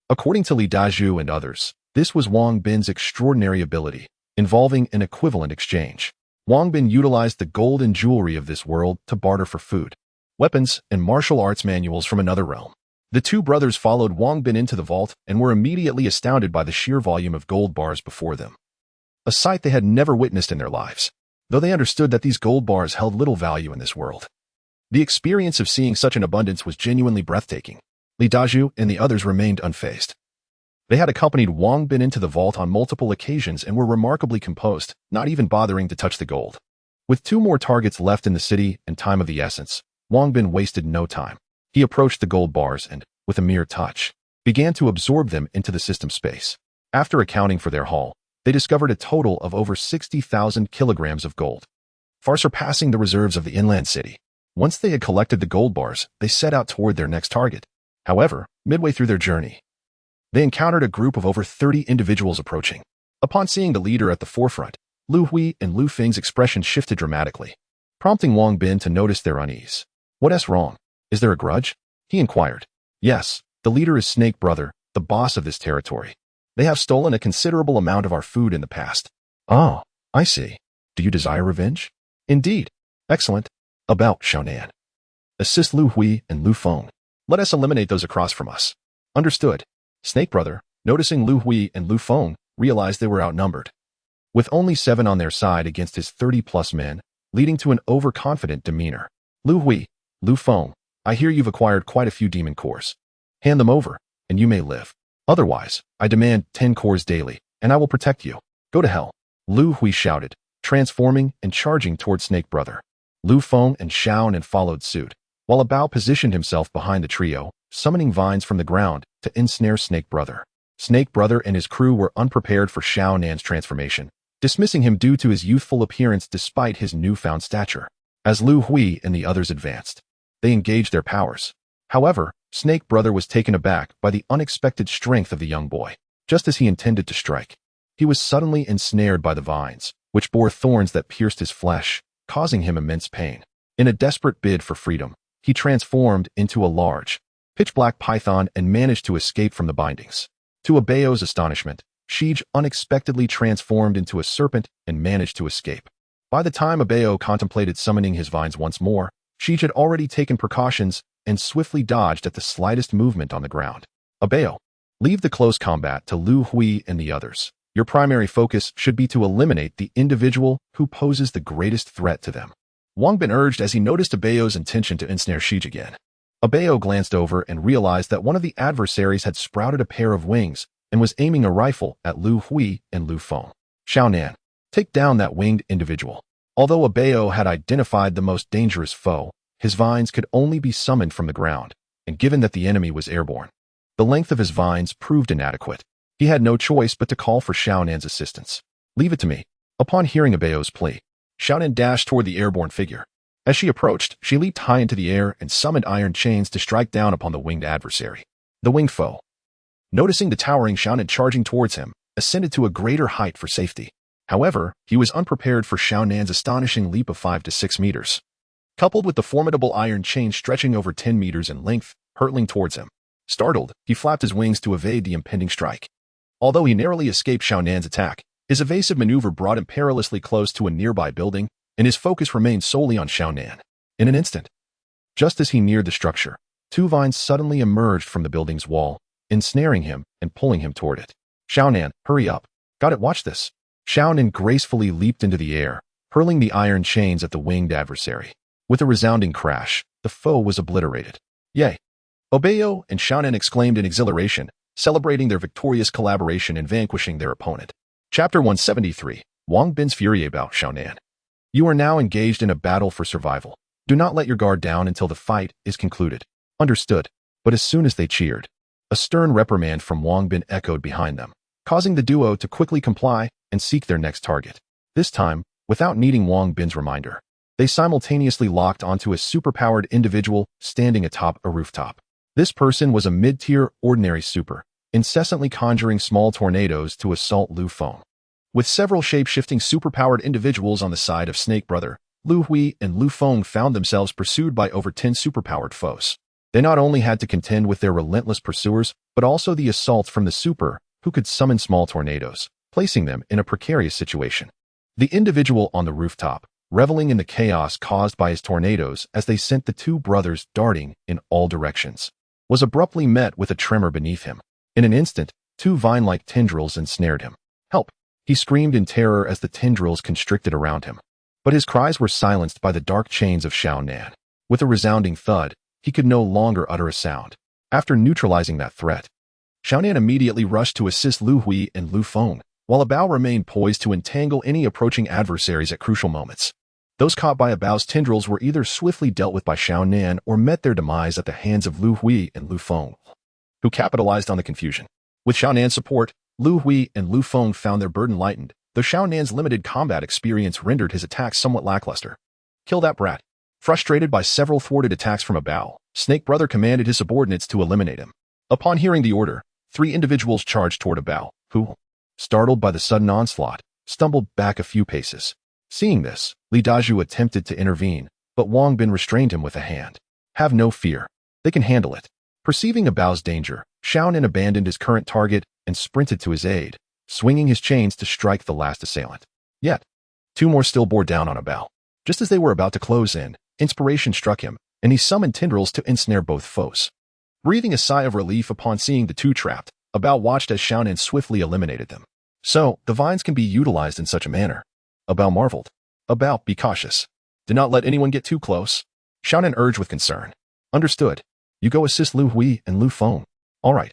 According to Li Dazhu and others, this was Wang Bin's extraordinary ability, involving an equivalent exchange. Wang Bin utilized the gold and jewelry of this world to barter for food, weapons, and martial arts manuals from another realm. The two brothers followed Wang Bin into the vault and were immediately astounded by the sheer volume of gold bars before them, a sight they had never witnessed in their lives, though they understood that these gold bars held little value in this world. The experience of seeing such an abundance was genuinely breathtaking. Li Dazhu and the others remained unfazed. They had accompanied Wang Bin into the vault on multiple occasions and were remarkably composed, not even bothering to touch the gold. With 2 more targets left in the city and time of the essence, Wang Bin wasted no time. He approached the gold bars and, with a mere touch, began to absorb them into the system space. After accounting for their haul, they discovered a total of over 60,000 kilograms of gold, far surpassing the reserves of the inland city. Once they had collected the gold bars, they set out toward their next target. However, midway through their journey, they encountered a group of over 30 individuals approaching. Upon seeing the leader at the forefront, Lu Hui and Lu Feng's expression shifted dramatically, prompting Wang Bin to notice their unease. "What's wrong? Is there a grudge?" he inquired. "Yes, the leader is Snake Brother, the boss of this territory. They have stolen a considerable amount of our food in the past." "Oh, I see. Do you desire revenge?" "Indeed." "Excellent. About Xiaonan. Assist Lu Hui and Lu Feng. Let us eliminate those across from us." "Understood." Snake Brother, noticing Lu Hui and Lu Feng, realized they were outnumbered, with only 7 on their side against his 30-plus men, leading to an overconfident demeanor. "Lu Hui, Lu Feng, I hear you've acquired quite a few demon cores. Hand them over, and you may live. Otherwise, I demand 10 cores daily, and I will protect you. Go to hell." Lu Hui shouted, transforming and charging toward Snake Brother. Lu Feng and Xiaonan followed suit, while Bao positioned himself behind the trio, summoning vines from the ground to ensnare Snake Brother. Snake Brother and his crew were unprepared for Xiaonan's transformation, dismissing him due to his youthful appearance despite his newfound stature. As Lu Hui and the others advanced, they engaged their powers. However, Snake Brother was taken aback by the unexpected strength of the young boy. Just as he intended to strike, he was suddenly ensnared by the vines, which bore thorns that pierced his flesh, causing him immense pain. In a desperate bid for freedom, he transformed into a large, pitch-black python and managed to escape from the bindings. To Abeo's astonishment, Shij unexpectedly transformed into a serpent and managed to escape. By the time Abeo contemplated summoning his vines once more, Shij had already taken precautions and swiftly dodged at the slightest movement on the ground. "Abeo, leave the close combat to Lu Hui and the others. Your primary focus should be to eliminate the individual who poses the greatest threat to them," Wang Bin urged as he noticed Abeo's intention to ensnare Shij again. Abeo glanced over and realized that one of the adversaries had sprouted a pair of wings and was aiming a rifle at Lu Hui and Lu Feng. Xiao Nan, take down that winged individual. Although Abeo had identified the most dangerous foe, his vines could only be summoned from the ground, and given that the enemy was airborne, the length of his vines proved inadequate. He had no choice but to call for Xiao Nan's assistance. Leave it to me. Upon hearing Abeo's plea, Xiao Nan dashed toward the airborne figure. As she approached, she leaped high into the air and summoned iron chains to strike down upon the winged adversary. The winged foe, noticing the towering Xiao Nan charging towards him, ascended to a greater height for safety. However, he was unprepared for Xiao Nan's astonishing leap of 5 to 6 meters. Coupled with the formidable iron chain stretching over 10 meters in length, hurtling towards him. Startled, he flapped his wings to evade the impending strike. Although he narrowly escaped Xiao Nan's attack, his evasive maneuver brought him perilously close to a nearby building, and his focus remained solely on Xiao Nan. In an instant, just as he neared the structure, 2 vines suddenly emerged from the building's wall, ensnaring him and pulling him toward it. Xiao Nan, hurry up. Got it, watch this. Xiao Nan gracefully leaped into the air, hurling the iron chains at the winged adversary. With a resounding crash, the foe was obliterated. Yay! Obeo and Xiao Nan exclaimed in exhilaration, celebrating their victorious collaboration in vanquishing their opponent. Chapter 173, Wang Bin's fury about Xiao Nan. You are now engaged in a battle for survival. Do not let your guard down until the fight is concluded. Understood. But as soon as they cheered, a stern reprimand from Wang Bin echoed behind them, causing the duo to quickly comply and seek their next target. This time, without needing Wang Bin's reminder, they simultaneously locked onto a superpowered individual standing atop a rooftop. This person was a mid-tier ordinary super, incessantly conjuring small tornadoes to assault Lu Feng. With several shape-shifting superpowered individuals on the side of Snake Brother, Lu Hui and Lu Feng found themselves pursued by over 10 superpowered foes. They not only had to contend with their relentless pursuers, but also the assaults from the super, who could summon small tornadoes, placing them in a precarious situation. The individual on the rooftop, reveling in the chaos caused by his tornadoes as they sent the 2 brothers darting in all directions, was abruptly met with a tremor beneath him. In an instant, 2 vine-like tendrils ensnared him. Help! He screamed in terror as the tendrils constricted around him. But his cries were silenced by the dark chains of Xiao Nan. With a resounding thud, he could no longer utter a sound. After neutralizing that threat, Xiao Nan immediately rushed to assist Lu Hui and Lu Feng, while Abao remained poised to entangle any approaching adversaries at crucial moments. Those caught by Abao's tendrils were either swiftly dealt with by Xiao Nan or met their demise at the hands of Lu Hui and Lu Feng, who capitalized on the confusion. With Xiao Nan's support, Lu Hui and Lu Feng found their burden lightened, though Xiao Nan's limited combat experience rendered his attacks somewhat lackluster. Kill that brat. Frustrated by several thwarted attacks from Abao, Snake Brother commanded his subordinates to eliminate him. Upon hearing the order, 3 individuals charged toward Abao, who, startled by the sudden onslaught, stumbled back a few paces. Seeing this, Li Daju attempted to intervene, but Wang Bin restrained him with a hand. Have no fear. They can handle it. Perceiving Abao's danger, Xiao Nan abandoned his current target and sprinted to his aid, swinging his chains to strike the last assailant. Yet, 2 more still bore down on Abao. Just as they were about to close in, inspiration struck him, and he summoned tendrils to ensnare both foes. Breathing a sigh of relief upon seeing the 2 trapped, Abao watched as Xiao Nan swiftly eliminated them. So, the vines can be utilized in such a manner. Abao marveled. Abao, be cautious. Do not let anyone get too close. Xiao Nan urged with concern. Understood. You go assist Lu Hui and Lu Feng. All right.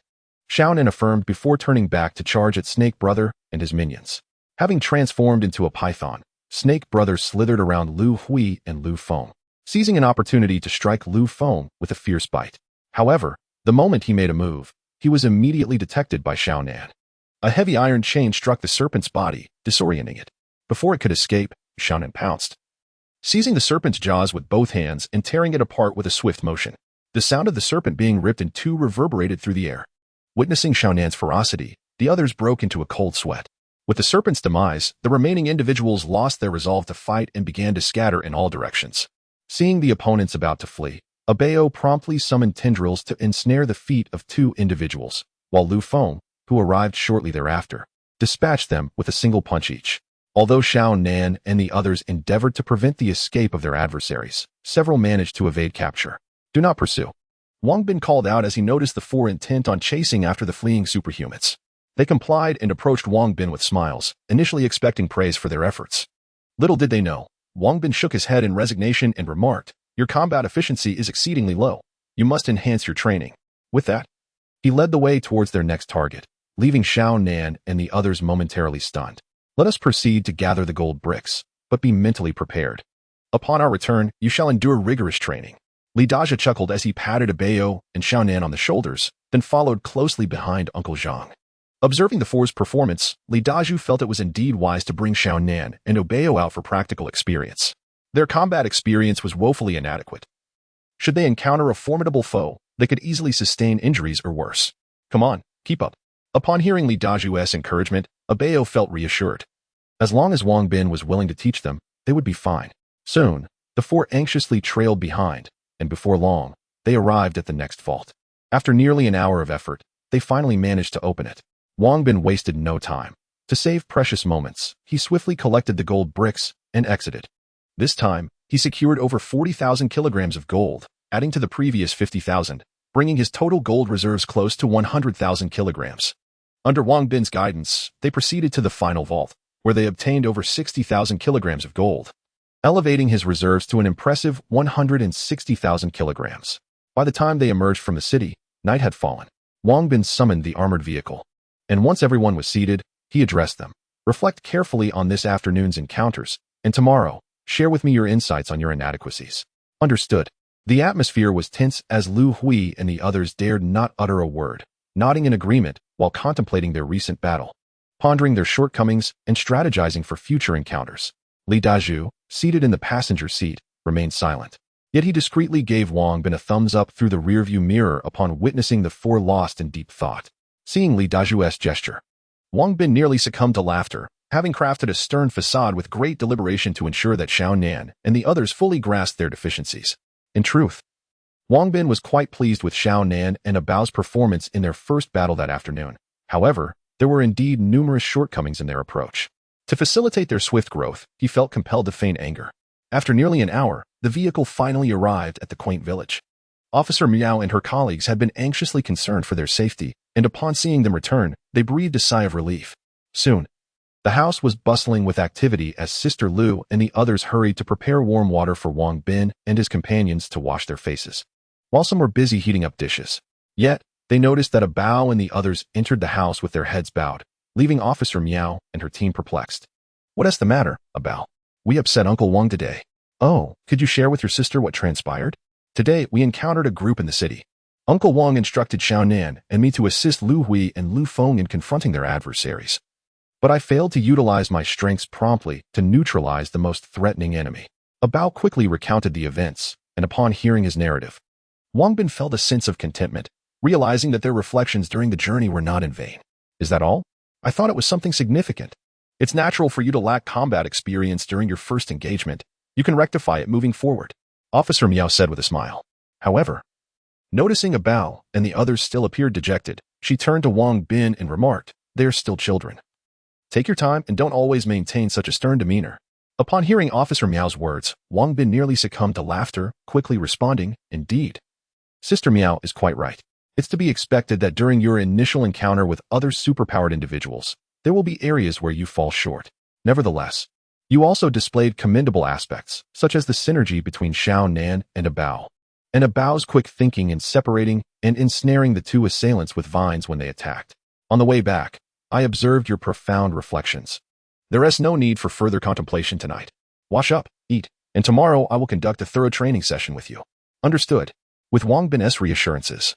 Xiao Nan affirmed before turning back to charge at Snake Brother and his minions. Having transformed into a python, Snake Brother slithered around Lu Hui and Lu Feng, seizing an opportunity to strike Lu Feng with a fierce bite. However, the moment he made a move, he was immediately detected by Xiao Nan. A heavy iron chain struck the serpent's body, disorienting it. Before it could escape, Xiao Nan pounced, seizing the serpent's jaws with both hands and tearing it apart with a swift motion. The sound of the serpent being ripped in 2 reverberated through the air. Witnessing Xiao Nan's ferocity, the others broke into a cold sweat. With the serpent's demise, the remaining individuals lost their resolve to fight and began to scatter in all directions. Seeing the opponents about to flee, Abeo promptly summoned tendrils to ensnare the feet of 2 individuals, while Lu Feng, who arrived shortly thereafter, dispatched them with a single punch each. Although Xiao Nan and the others endeavored to prevent the escape of their adversaries, several managed to evade capture. Do not pursue. Wang Bin called out as he noticed the 4 intent on chasing after the fleeing superhumans. They complied and approached Wang Bin with smiles, initially expecting praise for their efforts. Little did they know, Wang Bin shook his head in resignation and remarked, "Your combat efficiency is exceedingly low. You must enhance your training." With that, he led the way towards their next target, leaving Xiao Nan and the others momentarily stunned. Let us proceed to gather the gold bricks, but be mentally prepared. Upon our return, you shall endure rigorous training. Li Dajia chuckled as he patted Abao and Xiaonan on the shoulders, then followed closely behind Uncle Zhang. Observing the four's performance, Li Daju felt it was indeed wise to bring Xiaonan and Abao out for practical experience. Their combat experience was woefully inadequate. Should they encounter a formidable foe, they could easily sustain injuries or worse. Come on, keep up. Upon hearing Li Daju's encouragement, Abao felt reassured. As long as Wang Bin was willing to teach them, they would be fine. Soon, the four anxiously trailed behind, and before long, they arrived at the next vault. After nearly an hour of effort, they finally managed to open it. Wang Bin wasted no time. To save precious moments, he swiftly collected the gold bricks and exited. This time, he secured over 40,000 kilograms of gold, adding to the previous 50,000, bringing his total gold reserves close to 100,000 kilograms. Under Wang Bin's guidance, they proceeded to the final vault, where they obtained over 60,000 kilograms of gold, elevating his reserves to an impressive 160,000 kilograms. By the time they emerged from the city, night had fallen. Wang Bin summoned the armored vehicle, and once everyone was seated, he addressed them. Reflect carefully on this afternoon's encounters, and tomorrow, share with me your insights on your inadequacies. Understood. The atmosphere was tense as Lu Hui and the others dared not utter a word, nodding in agreement while contemplating their recent battle, pondering their shortcomings and strategizing for future encounters. Li Daju, seated in the passenger seat, remained silent. Yet he discreetly gave Wang Bin a thumbs up through the rearview mirror upon witnessing the four lost in deep thought. Seeing Li Daju's gesture, Wang Bin nearly succumbed to laughter, having crafted a stern facade with great deliberation to ensure that Xiaonan and the others fully grasped their deficiencies. In truth, Wang Bin was quite pleased with Xiaonan and Abao's performance in their first battle that afternoon. However, there were indeed numerous shortcomings in their approach. To facilitate their swift growth, he felt compelled to feign anger. After nearly an hour, the vehicle finally arrived at the quaint village. Officer Miao and her colleagues had been anxiously concerned for their safety, and upon seeing them return, they breathed a sigh of relief. Soon, the house was bustling with activity as Sister Lu and the others hurried to prepare warm water for Wang Bin and his companions to wash their faces, while some were busy heating up dishes. Yet, they noticed that Abao and the others entered the house with their heads bowed, leaving Officer Miao and her team perplexed. What is the matter, Abao? We upset Uncle Wang today. Oh, could you share with your sister what transpired? Today, we encountered a group in the city. Uncle Wang instructed Xiaonan and me to assist Lu Hui and Lu Feng in confronting their adversaries. But I failed to utilize my strengths promptly to neutralize the most threatening enemy. Abao quickly recounted the events, and upon hearing his narrative, Wang Bin felt a sense of contentment, realizing that their reflections during the journey were not in vain. Is that all? I thought it was something significant. It's natural for you to lack combat experience during your first engagement. You can rectify it moving forward, Officer Miao said with a smile. However, noticing Abao and the others still appeared dejected, she turned to Wang Bin and remarked, "They are still children. Take your time and don't always maintain such a stern demeanor." Upon hearing Officer Miao's words, Wang Bin nearly succumbed to laughter, quickly responding, "Indeed. Sister Miao is quite right. It's to be expected that during your initial encounter with other superpowered individuals, there will be areas where you fall short. Nevertheless, you also displayed commendable aspects, such as the synergy between Xiaonan and Abao, and Abao's quick thinking in separating and ensnaring the two assailants with vines when they attacked. On the way back, I observed your profound reflections. There is no need for further contemplation tonight. Wash up, eat, and tomorrow I will conduct a thorough training session with you." Understood. With Wang Bin's reassurances,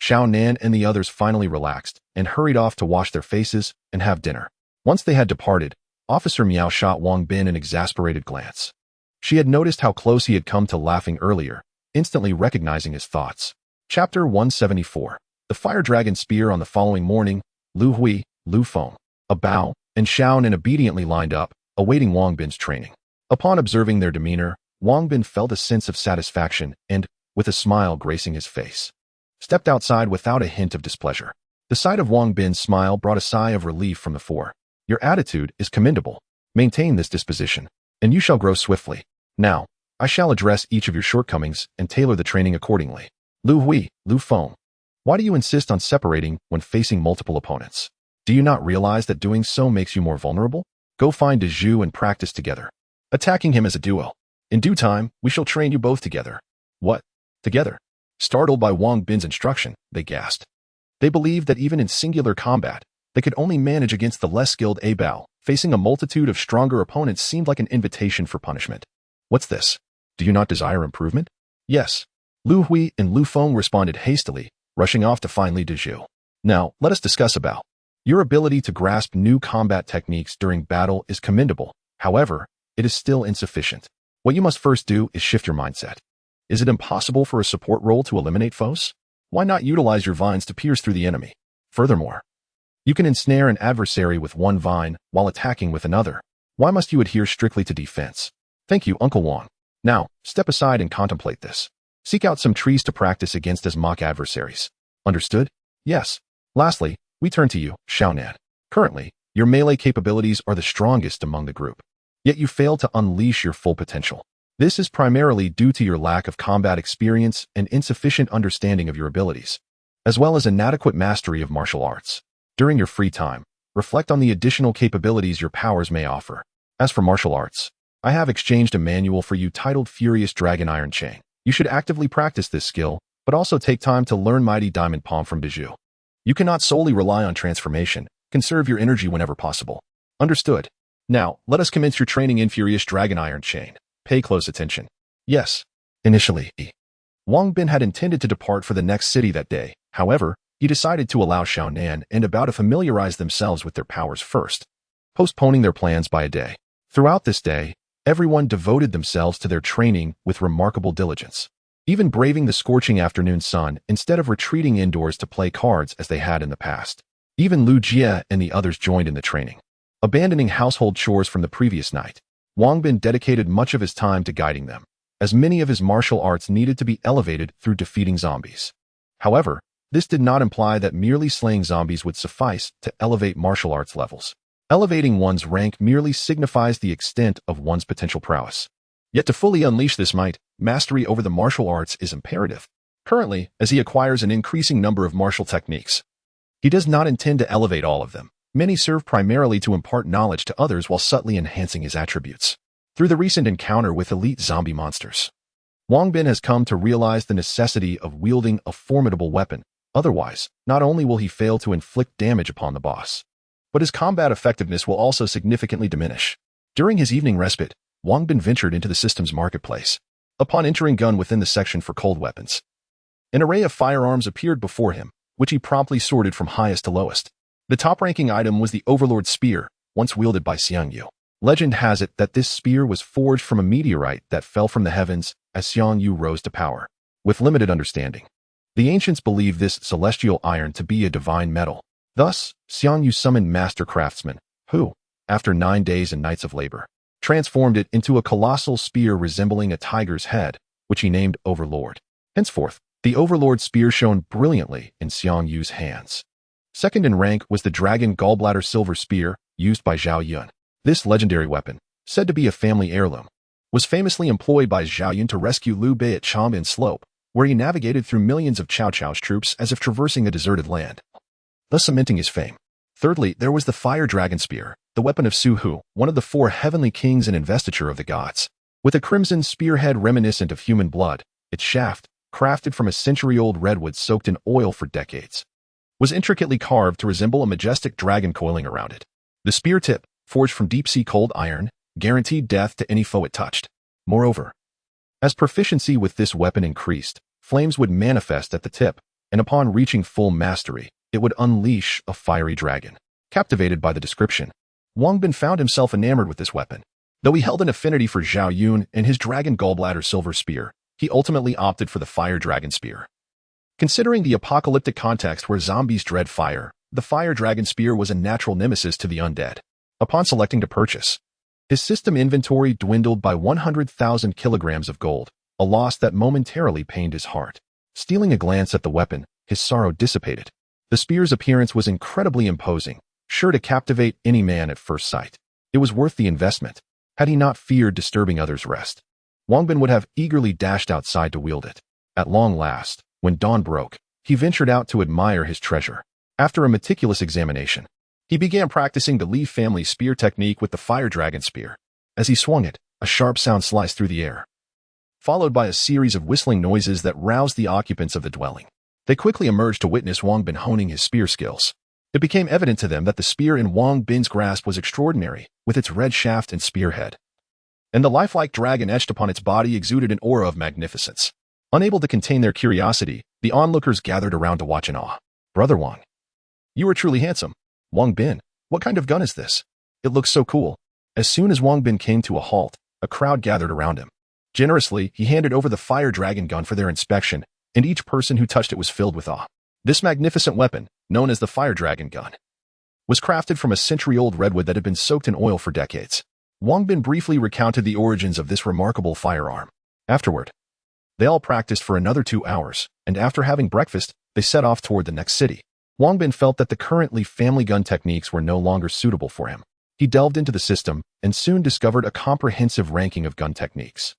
Xiaonan and the others finally relaxed and hurried off to wash their faces and have dinner. Once they had departed, Officer Miao shot Wang Bin an exasperated glance. She had noticed how close he had come to laughing earlier, instantly recognizing his thoughts. Chapter 174. The Fire Dragon Spear. On the following morning, Lu Hui, Lu Feng, Abao, and Xiaonan obediently lined up, awaiting Wang Bin's training. Upon observing their demeanor, Wang Bin felt a sense of satisfaction and, with a smile gracing his face, stepped outside without a hint of displeasure. The sight of Wang Bin's smile brought a sigh of relief from the four. Your attitude is commendable. Maintain this disposition, and you shall grow swiftly. Now, I shall address each of your shortcomings and tailor the training accordingly. Lu Hui, Lu Feng, why do you insist on separating when facing multiple opponents? Do you not realize that doing so makes you more vulnerable? Go find Zhao and practice together, attacking him as a duo. In due time, we shall train you both together. What? Together? Startled by Wang Bin's instruction, they gasped. They believed that even in singular combat, they could only manage against the less skilled Abao Facing a multitude of stronger opponents seemed like an invitation for punishment. What's this? Do you not desire improvement? Yes. Lu Hui and Lu Feng responded hastily, rushing off to find Li Dezhu. Now, let us discuss about. Your ability to grasp new combat techniques during battle is commendable. However, it is still insufficient. What you must first do is shift your mindset. Is it impossible for a support role to eliminate foes? Why not utilize your vines to pierce through the enemy? Furthermore, you can ensnare an adversary with one vine while attacking with another. Why must you adhere strictly to defense? Thank you, Uncle Wang. Now, step aside and contemplate this. Seek out some trees to practice against as mock adversaries. Understood? Yes. Lastly, we turn to you, Xiaonan. Currently, your melee capabilities are the strongest among the group. Yet you fail to unleash your full potential. This is primarily due to your lack of combat experience and insufficient understanding of your abilities, as well as inadequate mastery of martial arts. During your free time, reflect on the additional capabilities your powers may offer. As for martial arts, I have exchanged a manual for you titled Furious Dragon Iron Chain. You should actively practice this skill, but also take time to learn Mighty Diamond Palm from Bijou. You cannot solely rely on transformation. Conserve your energy whenever possible. Understood. Now, let us commence your training in Furious Dragon Iron Chain. Pay close attention. Yes. Initially, Wang Bin had intended to depart for the next city that day. However, he decided to allow Xiaonan and Bao to familiarize themselves with their powers first, postponing their plans by a day. Throughout this day, everyone devoted themselves to their training with remarkable diligence, even braving the scorching afternoon sun instead of retreating indoors to play cards as they had in the past. Even Lu Jie and the others joined in the training. Abandoning household chores from the previous night, Wang Bin dedicated much of his time to guiding them, as many of his martial arts needed to be elevated through defeating zombies. However, this did not imply that merely slaying zombies would suffice to elevate martial arts levels. Elevating one's rank merely signifies the extent of one's potential prowess. Yet to fully unleash this might, mastery over the martial arts is imperative. Currently, as he acquires an increasing number of martial techniques, he does not intend to elevate all of them. Many serve primarily to impart knowledge to others while subtly enhancing his attributes. Through the recent encounter with elite zombie monsters, Wang Bin has come to realize the necessity of wielding a formidable weapon. Otherwise, not only will he fail to inflict damage upon the boss, but his combat effectiveness will also significantly diminish. During his evening respite, Wang Bin ventured into the system's marketplace. Upon entering gun within the section for cold weapons, an array of firearms appeared before him, which he promptly sorted from highest to lowest. The top-ranking item was the Overlord Spear, once wielded by Xiang Yu. Legend has it that this spear was forged from a meteorite that fell from the heavens as Xiang Yu rose to power. With limited understanding, the ancients believed this celestial iron to be a divine metal. Thus, Xiang Yu summoned master craftsmen, who, after 9 days and nights of labor, transformed it into a colossal spear resembling a tiger's head, which he named Overlord. Henceforth, the Overlord spear shone brilliantly in Xiang Yu's hands. Second in rank was the Dragon Gallbladder Silver Spear, used by Zhao Yun. This legendary weapon, said to be a family heirloom, was famously employed by Zhao Yun to rescue Liu Bei at Changban Slope, where he navigated through millions of Cao Cao's troops as if traversing a deserted land, thus cementing his fame. Thirdly, there was the Fire Dragon Spear, the weapon of Su Hu, one of the 4 heavenly kings and investiture of the gods. With a crimson spearhead reminiscent of human blood, its shaft, crafted from a century-old redwood soaked in oil for decades, was intricately carved to resemble a majestic dragon coiling around it. The spear tip, forged from deep-sea cold iron, guaranteed death to any foe it touched. Moreover, as proficiency with this weapon increased, flames would manifest at the tip, and upon reaching full mastery, it would unleash a fiery dragon. Captivated by the description, Wang Bin found himself enamored with this weapon. Though he held an affinity for Zhao Yun and his Dragon Gallbladder Silver Spear, he ultimately opted for the Fire Dragon Spear. Considering the apocalyptic context where zombies dread fire, the Fire Dragon Spear was a natural nemesis to the undead. Upon selecting to purchase, his system inventory dwindled by 100,000 kilograms of gold, a loss that momentarily pained his heart. Stealing a glance at the weapon, his sorrow dissipated. The spear's appearance was incredibly imposing, sure to captivate any man at first sight. It was worth the investment. Had he not feared disturbing others' rest, Wang Bin would have eagerly dashed outside to wield it. At long last, when dawn broke, he ventured out to admire his treasure. After a meticulous examination, he began practicing the Li family spear technique with the Fire Dragon Spear. As he swung it, a sharp sound sliced through the air, followed by a series of whistling noises that roused the occupants of the dwelling. They quickly emerged to witness Wang Bin honing his spear skills. It became evident to them that the spear in Wang Bin's grasp was extraordinary, with its red shaft and spearhead. And the lifelike dragon etched upon its body exuded an aura of magnificence. Unable to contain their curiosity, the onlookers gathered around to watch in awe. "Brother Wang, you are truly handsome. Wang Bin, what kind of gun is this? It looks so cool." As soon as Wang Bin came to a halt, a crowd gathered around him. Generously, he handed over the fire dragon gun for their inspection, and each person who touched it was filled with awe. This magnificent weapon, known as the fire dragon gun, was crafted from a century-old redwood that had been soaked in oil for decades. Wang Bin briefly recounted the origins of this remarkable firearm. Afterward, they all practiced for another 2 hours, and after having breakfast, they set off toward the next city. Wang Bin felt that the currently family gun techniques were no longer suitable for him. He delved into the system and soon discovered a comprehensive ranking of gun techniques.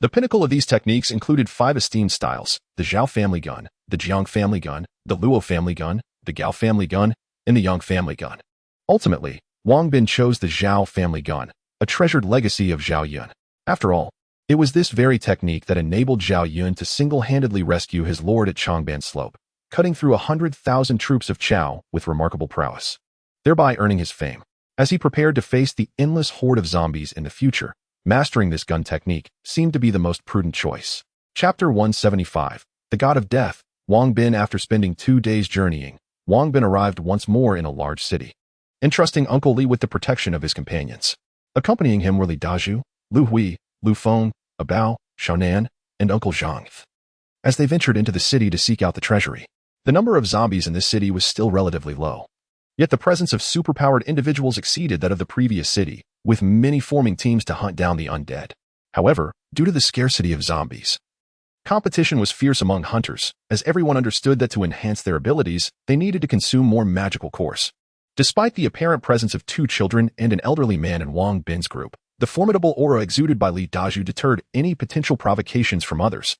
The pinnacle of these techniques included 5 esteemed styles: the Zhao family gun, the Jiang family gun, the Luo family gun, the Gao family gun, and the Yang family gun. Ultimately, Wang Bin chose the Zhao family gun, a treasured legacy of Zhao Yun. After all, it was this very technique that enabled Zhao Yun to single-handedly rescue his lord at Changban Slope, cutting through 100,000 troops of Chao with remarkable prowess, thereby earning his fame. As he prepared to face the endless horde of zombies in the future, mastering this gun technique seemed to be the most prudent choice. Chapter 175. The God of Death. Wang Bin. After spending 2 days journeying, Wang Bin arrived once more in a large city, entrusting Uncle Li with the protection of his companions. Accompanying him were Li Dazhu, Lu Hui, Lu Feng, Abao, Xiaonan, and Uncle Zhang. As they ventured into the city to seek out the treasury, the number of zombies in this city was still relatively low. Yet the presence of superpowered individuals exceeded that of the previous city, with many forming teams to hunt down the undead. However, due to the scarcity of zombies, competition was fierce among hunters, as everyone understood that to enhance their abilities, they needed to consume more magical cores. Despite the apparent presence of 2 children and an elderly man in Wang Bin's group, the formidable aura exuded by Li Dazhu deterred any potential provocations from others,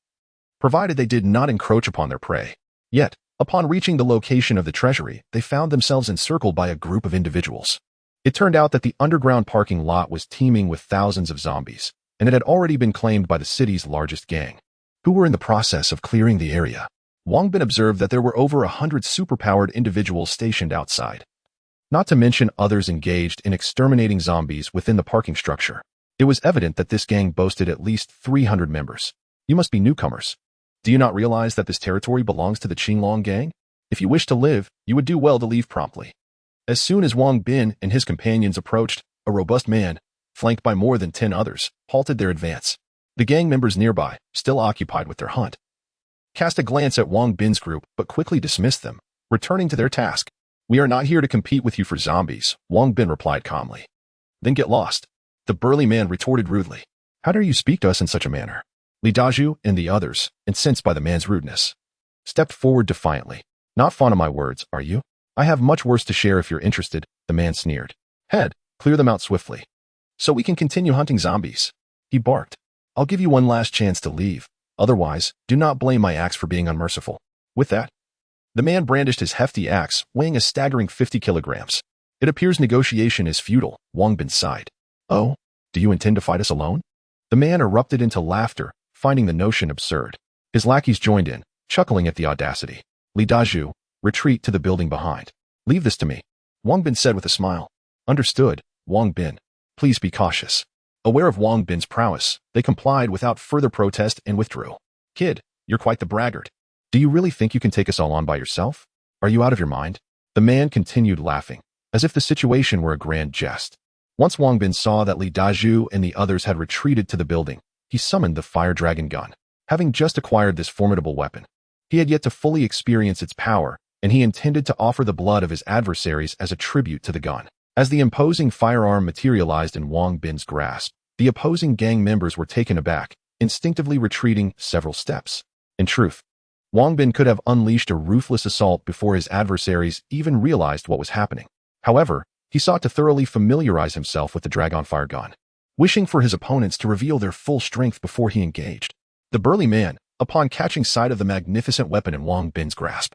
provided they did not encroach upon their prey. Yet, upon reaching the location of the treasury, they found themselves encircled by a group of individuals. It turned out that the underground parking lot was teeming with thousands of zombies, and it had already been claimed by the city's largest gang, who were in the process of clearing the area. Wang Bin observed that there were over 100 superpowered individuals stationed outside, not to mention others engaged in exterminating zombies within the parking structure. It was evident that this gang boasted at least 300 members. "You must be newcomers. Do you not realize that this territory belongs to the Qinglong gang? If you wish to live, you would do well to leave promptly." As soon as Wang Bin and his companions approached, a robust man, flanked by more than 10 others, halted their advance. The gang members nearby, still occupied with their hunt, cast a glance at Wang Bin's group but quickly dismissed them, returning to their task. "We are not here to compete with you for zombies," Wang Bin replied calmly. "Then get lost," the burly man retorted rudely. "How dare you speak to us in such a manner?" Li Dazhu and the others, incensed by the man's rudeness, stepped forward defiantly. "Not fond of my words, are you? I have much worse to share if you're interested," the man sneered. "Head, clear them out swiftly, so we can continue hunting zombies," he barked. "I'll give you one last chance to leave. Otherwise, do not blame my axe for being unmerciful." With that, the man brandished his hefty axe, weighing a staggering 50 kilograms. "It appears negotiation is futile," Wang Bin sighed. "Oh, do you intend to fight us alone?" The man erupted into laughter, finding the notion absurd. His lackeys joined in, chuckling at the audacity. "Li Dazhu, retreat to the building behind. Leave this to me," Wang Bin said with a smile. "Understood, Wang Bin. Please be cautious." Aware of Wang Bin's prowess, they complied without further protest and withdrew. "Kid, you're quite the braggart. Do you really think you can take us all on by yourself? Are you out of your mind?" The man continued laughing, as if the situation were a grand jest. Once Wang Bin saw that Li Dazhu and the others had retreated to the building, he summoned the fire dragon gun. Having just acquired this formidable weapon, he had yet to fully experience its power, and he intended to offer the blood of his adversaries as a tribute to the gun. As the imposing firearm materialized in Wang Bin's grasp, the opposing gang members were taken aback, instinctively retreating several steps. In truth, Wang Bin could have unleashed a ruthless assault before his adversaries even realized what was happening. However, he sought to thoroughly familiarize himself with the dragonfire gun, wishing for his opponents to reveal their full strength before he engaged. The burly man, upon catching sight of the magnificent weapon in Wang Bin's grasp,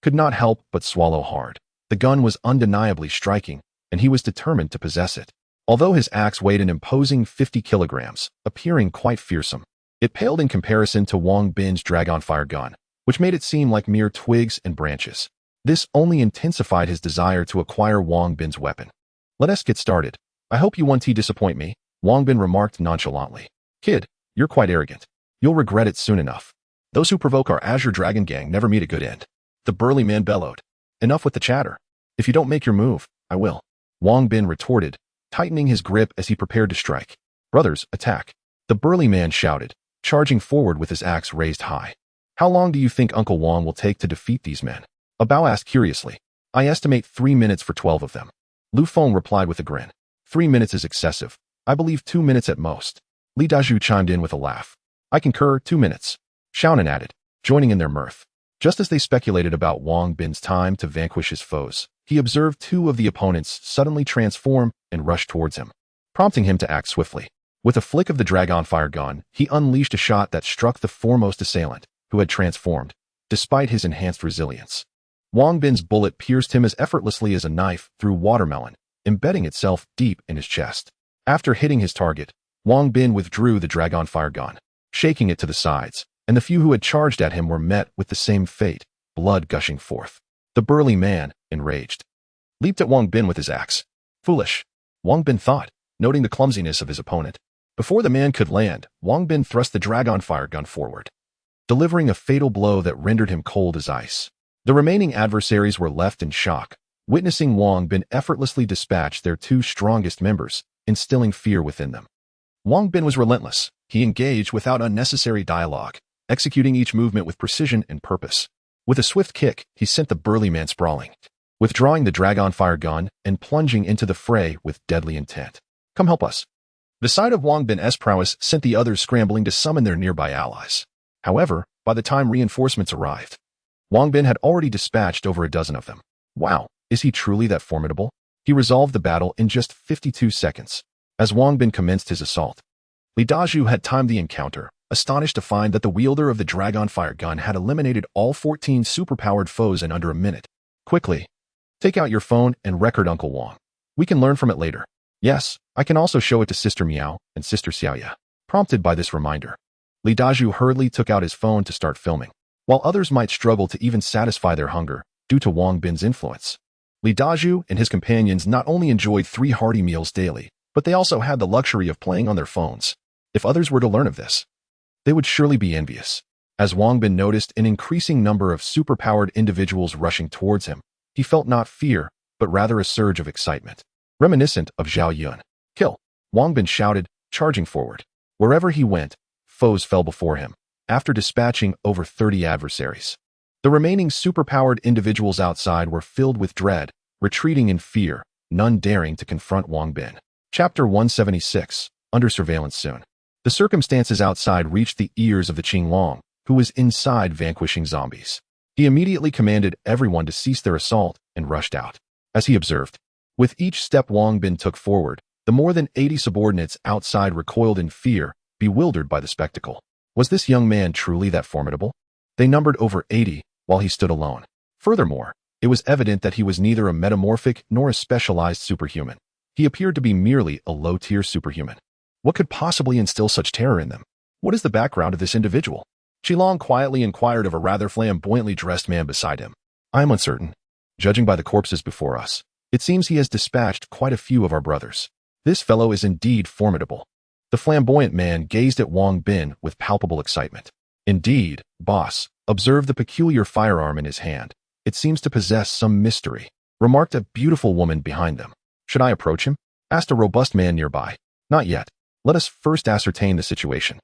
could not help but swallow hard. The gun was undeniably striking, and he was determined to possess it. Although his axe weighed an imposing 50 kilograms, appearing quite fearsome, it paled in comparison to Wang Bin's dragonfire gun, which made it seem like mere twigs and branches. This only intensified his desire to acquire Wang Bin's weapon. Let us get started. I hope you won't disappoint me, Wang Bin remarked nonchalantly. Kid, you're quite arrogant. You'll regret it soon enough. Those who provoke our Azure Dragon gang never meet a good end. The burly man bellowed. Enough with the chatter. If you don't make your move, I will. Wang Bin retorted, tightening his grip as he prepared to strike. Brothers, attack. The burly man shouted, charging forward with his axe raised high. How long do you think Uncle Wang will take to defeat these men? A Bao asked curiously. I estimate 3 minutes for 12 of them. Lu Feng replied with a grin. 3 minutes is excessive. I believe 2 minutes at most. Li Dazhu chimed in with a laugh. I concur, 2 minutes. Xiaonan added, joining in their mirth. Just as they speculated about Wang Bin's time to vanquish his foes, he observed 2 of the opponents suddenly transform and rush towards him, prompting him to act swiftly. With a flick of the dragonfire gun, he unleashed a shot that struck the foremost assailant, who had transformed, despite his enhanced resilience. Wang Bin's bullet pierced him as effortlessly as a knife through watermelon, embedding itself deep in his chest. After hitting his target, Wang Bin withdrew the dragonfire gun, shaking it to the sides, and the few who had charged at him were met with the same fate, blood gushing forth. The burly man, enraged, leaped at Wang Bin with his axe. Foolish, Wang Bin thought, noting the clumsiness of his opponent. Before the man could land, Wang Bin thrust the dragonfire gun forward, delivering a fatal blow that rendered him cold as ice. The remaining adversaries were left in shock, witnessing Wang Bin effortlessly dispatch their 2 strongest members, instilling fear within them. Wang Bin was relentless. He engaged without unnecessary dialogue, executing each movement with precision and purpose. With a swift kick, he sent the burly man sprawling, withdrawing the dragonfire gun and plunging into the fray with deadly intent. Come help us. The sight of Wang Bin's prowess sent the others scrambling to summon their nearby allies. However, by the time reinforcements arrived, Wang Bin had already dispatched over a dozen of them. Wow, is he truly that formidable? He resolved the battle in just 52 seconds. As Wang Bin commenced his assault, Li Dazhu had timed the encounter, astonished to find that the wielder of the dragonfire gun had eliminated all 14 superpowered foes in under a minute. Quickly, take out your phone and record Uncle Wang. We can learn from it later. Yes, I can also show it to Sister Miao and Sister Xiaoya. Prompted by this reminder, Li Dazhu hurriedly took out his phone to start filming. While others might struggle to even satisfy their hunger due to Wang Bin's influence, Li Dazhu and his companions not only enjoyed 3 hearty meals daily, but they also had the luxury of playing on their phones. If others were to learn of this, they would surely be envious. As Wang Bin noticed an increasing number of superpowered individuals rushing towards him, he felt not fear, but rather a surge of excitement, reminiscent of Zhao Yun. Kill! Wang Bin shouted, charging forward. Wherever he went, foes fell before him, after dispatching over 30 adversaries. The remaining superpowered individuals outside were filled with dread, retreating in fear, none daring to confront Wang Bin. Chapter 176, Under Surveillance Soon. The circumstances outside reached the ears of the Qinglong, who was inside vanquishing zombies. He immediately commanded everyone to cease their assault and rushed out. As he observed, with each step Wang Bin took forward, the more than 80 subordinates outside recoiled in fear, bewildered by the spectacle. Was this young man truly that formidable? They numbered over 80, while he stood alone. Furthermore, it was evident that he was neither a metamorphic nor a specialized superhuman. He appeared to be merely a low-tier superhuman. What could possibly instill such terror in them? What is the background of this individual? Qilong quietly inquired of a rather flamboyantly dressed man beside him. I am uncertain. Judging by the corpses before us, it seems he has dispatched quite a few of our brothers. This fellow is indeed formidable. The flamboyant man gazed at Wang Bin with palpable excitement. Indeed, boss, observe the peculiar firearm in his hand. It seems to possess some mystery, remarked a beautiful woman behind them. Should I approach him? Asked a robust man nearby. Not yet. Let us first ascertain the situation.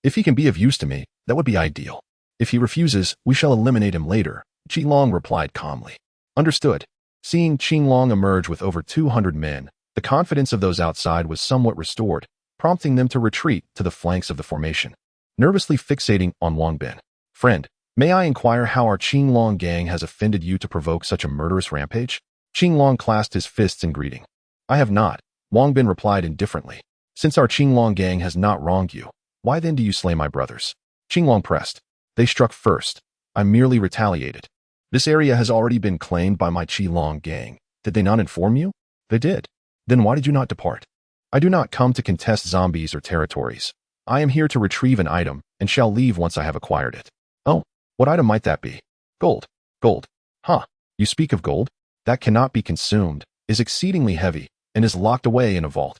If he can be of use to me, that would be ideal. If he refuses, we shall eliminate him later, Qilong replied calmly. Understood. Seeing Qinglong emerge with over 200 men, the confidence of those outside was somewhat restored, prompting them to retreat to the flanks of the formation, nervously fixating on Wang Bin. Friend, may I inquire how our Qinglong gang has offended you to provoke such a murderous rampage? Qinglong clasped his fists in greeting. I have not, Wang Bin replied indifferently. Since our Qinglong gang has not wronged you, why then do you slay my brothers? Qinglong pressed. They struck first. I merely retaliated. This area has already been claimed by my Qilong gang. Did they not inform you? They did. Then why did you not depart? I do not come to contest zombies or territories. I am here to retrieve an item and shall leave once I have acquired it. Oh, what item might that be? Gold. Gold. Huh. You speak of gold? That cannot be consumed, is exceedingly heavy, and is locked away in a vault.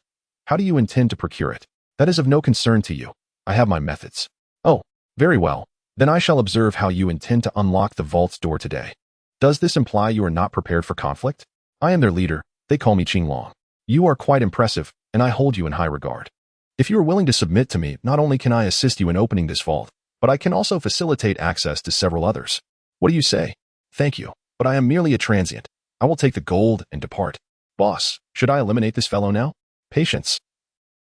How do you intend to procure it? That is of no concern to you. I have my methods. Oh, very well. Then I shall observe how you intend to unlock the vault's door today. Does this imply you are not prepared for conflict? I am their leader. They call me Qinglong. You are quite impressive, and I hold you in high regard. If you are willing to submit to me, not only can I assist you in opening this vault, but I can also facilitate access to several others. What do you say? Thank you, but I am merely a transient. I will take the gold and depart. Boss, should I eliminate this fellow now? Patience.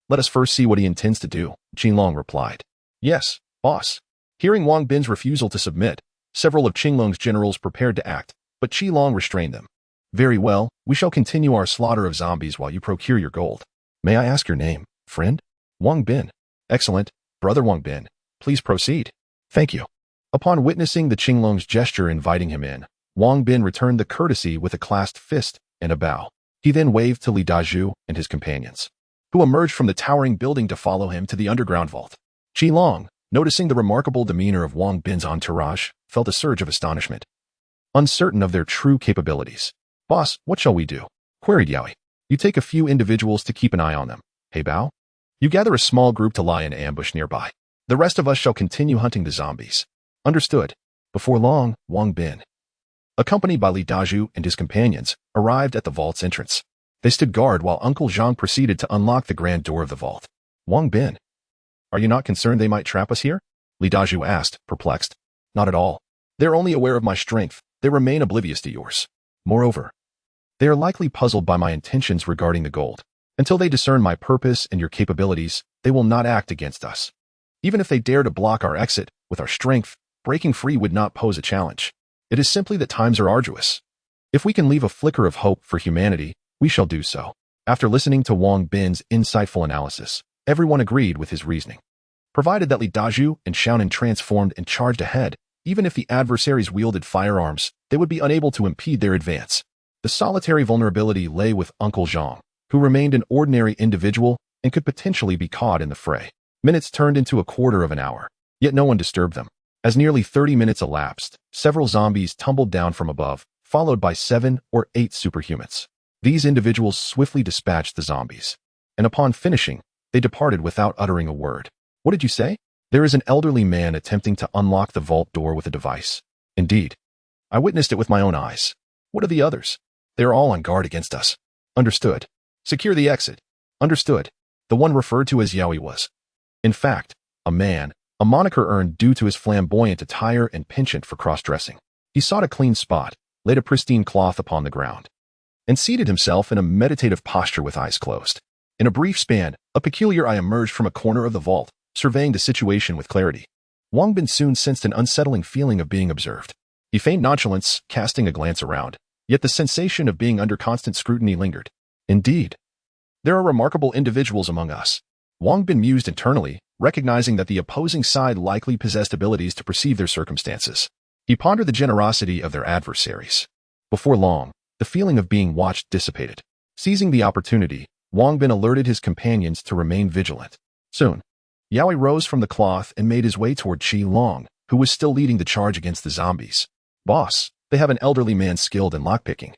Let us first see what he intends to do, Qinglong replied. Yes, boss. Hearing Wang Bin's refusal to submit, several of Qinglong's generals prepared to act, but Qilong restrained them. Very well, we shall continue our slaughter of zombies while you procure your gold. May I ask your name, friend? Wang Bin. Excellent, brother Wang Bin. Please proceed. Thank you. Upon witnessing the Qinglong's gesture inviting him in, Wang Bin returned the courtesy with a clasped fist and a bow. He then waved to Li Dazhu and his companions, who emerged from the towering building to follow him to the underground vault. Qilong, noticing the remarkable demeanor of Wang Bin's entourage, felt a surge of astonishment. Uncertain of their true capabilities. Boss, what shall we do? Queried Yaoi. You take a few individuals to keep an eye on them. Hey Bao? You gather a small group to lie in ambush nearby. The rest of us shall continue hunting the zombies. Understood. Before long, Wang Bin, accompanied by Li Dazhu and his companions, arrived at the vault's entrance. They stood guard while Uncle Zhang proceeded to unlock the grand door of the vault. Wang Bin, are you not concerned they might trap us here? Li Dazhu asked, perplexed. Not at all. They're only aware of my strength. They remain oblivious to yours. Moreover, they are likely puzzled by my intentions regarding the gold. Until they discern my purpose and your capabilities, they will not act against us. Even if they dare to block our exit, with our strength, breaking free would not pose a challenge. It is simply that times are arduous. If we can leave a flicker of hope for humanity, we shall do so. After listening to Wang Bin's insightful analysis, everyone agreed with his reasoning. Provided that Li Dazhu and Xiaonan transformed and charged ahead, even if the adversaries wielded firearms, they would be unable to impede their advance. The solitary vulnerability lay with Uncle Zhang, who remained an ordinary individual and could potentially be caught in the fray. Minutes turned into a quarter of an hour, yet no one disturbed them. As nearly 30 minutes elapsed, several zombies tumbled down from above, followed by 7 or 8 superhumans. These individuals swiftly dispatched the zombies, and upon finishing, they departed without uttering a word. What did you say? There is an elderly man attempting to unlock the vault door with a device. Indeed. I witnessed it with my own eyes. What are the others? They are all on guard against us. Understood. Secure the exit. Understood. The one referred to as Yaoi was, in fact, a man, a moniker earned due to his flamboyant attire and penchant for cross-dressing. He sought a clean spot, laid a pristine cloth upon the ground, and seated himself in a meditative posture with eyes closed. In a brief span, a peculiar eye emerged from a corner of the vault, surveying the situation with clarity. Wang Bin soon sensed an unsettling feeling of being observed. He feigned nonchalance, casting a glance around, yet the sensation of being under constant scrutiny lingered. Indeed, there are remarkable individuals among us. Wang Bin mused internally, recognizing that the opposing side likely possessed abilities to perceive their circumstances. He pondered the generosity of their adversaries. Before long, the feeling of being watched dissipated. Seizing the opportunity, Wang Bin alerted his companions to remain vigilant. Soon, Yaoi rose from the cloth and made his way toward Qilong, who was still leading the charge against the zombies. Boss, they have an elderly man skilled in lockpicking.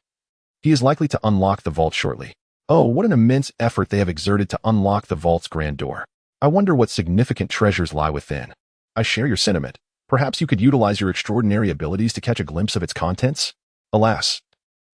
He is likely to unlock the vault shortly. Oh, what an immense effort they have exerted to unlock the vault's grand door. I wonder what significant treasures lie within. I share your sentiment. Perhaps you could utilize your extraordinary abilities to catch a glimpse of its contents? Alas,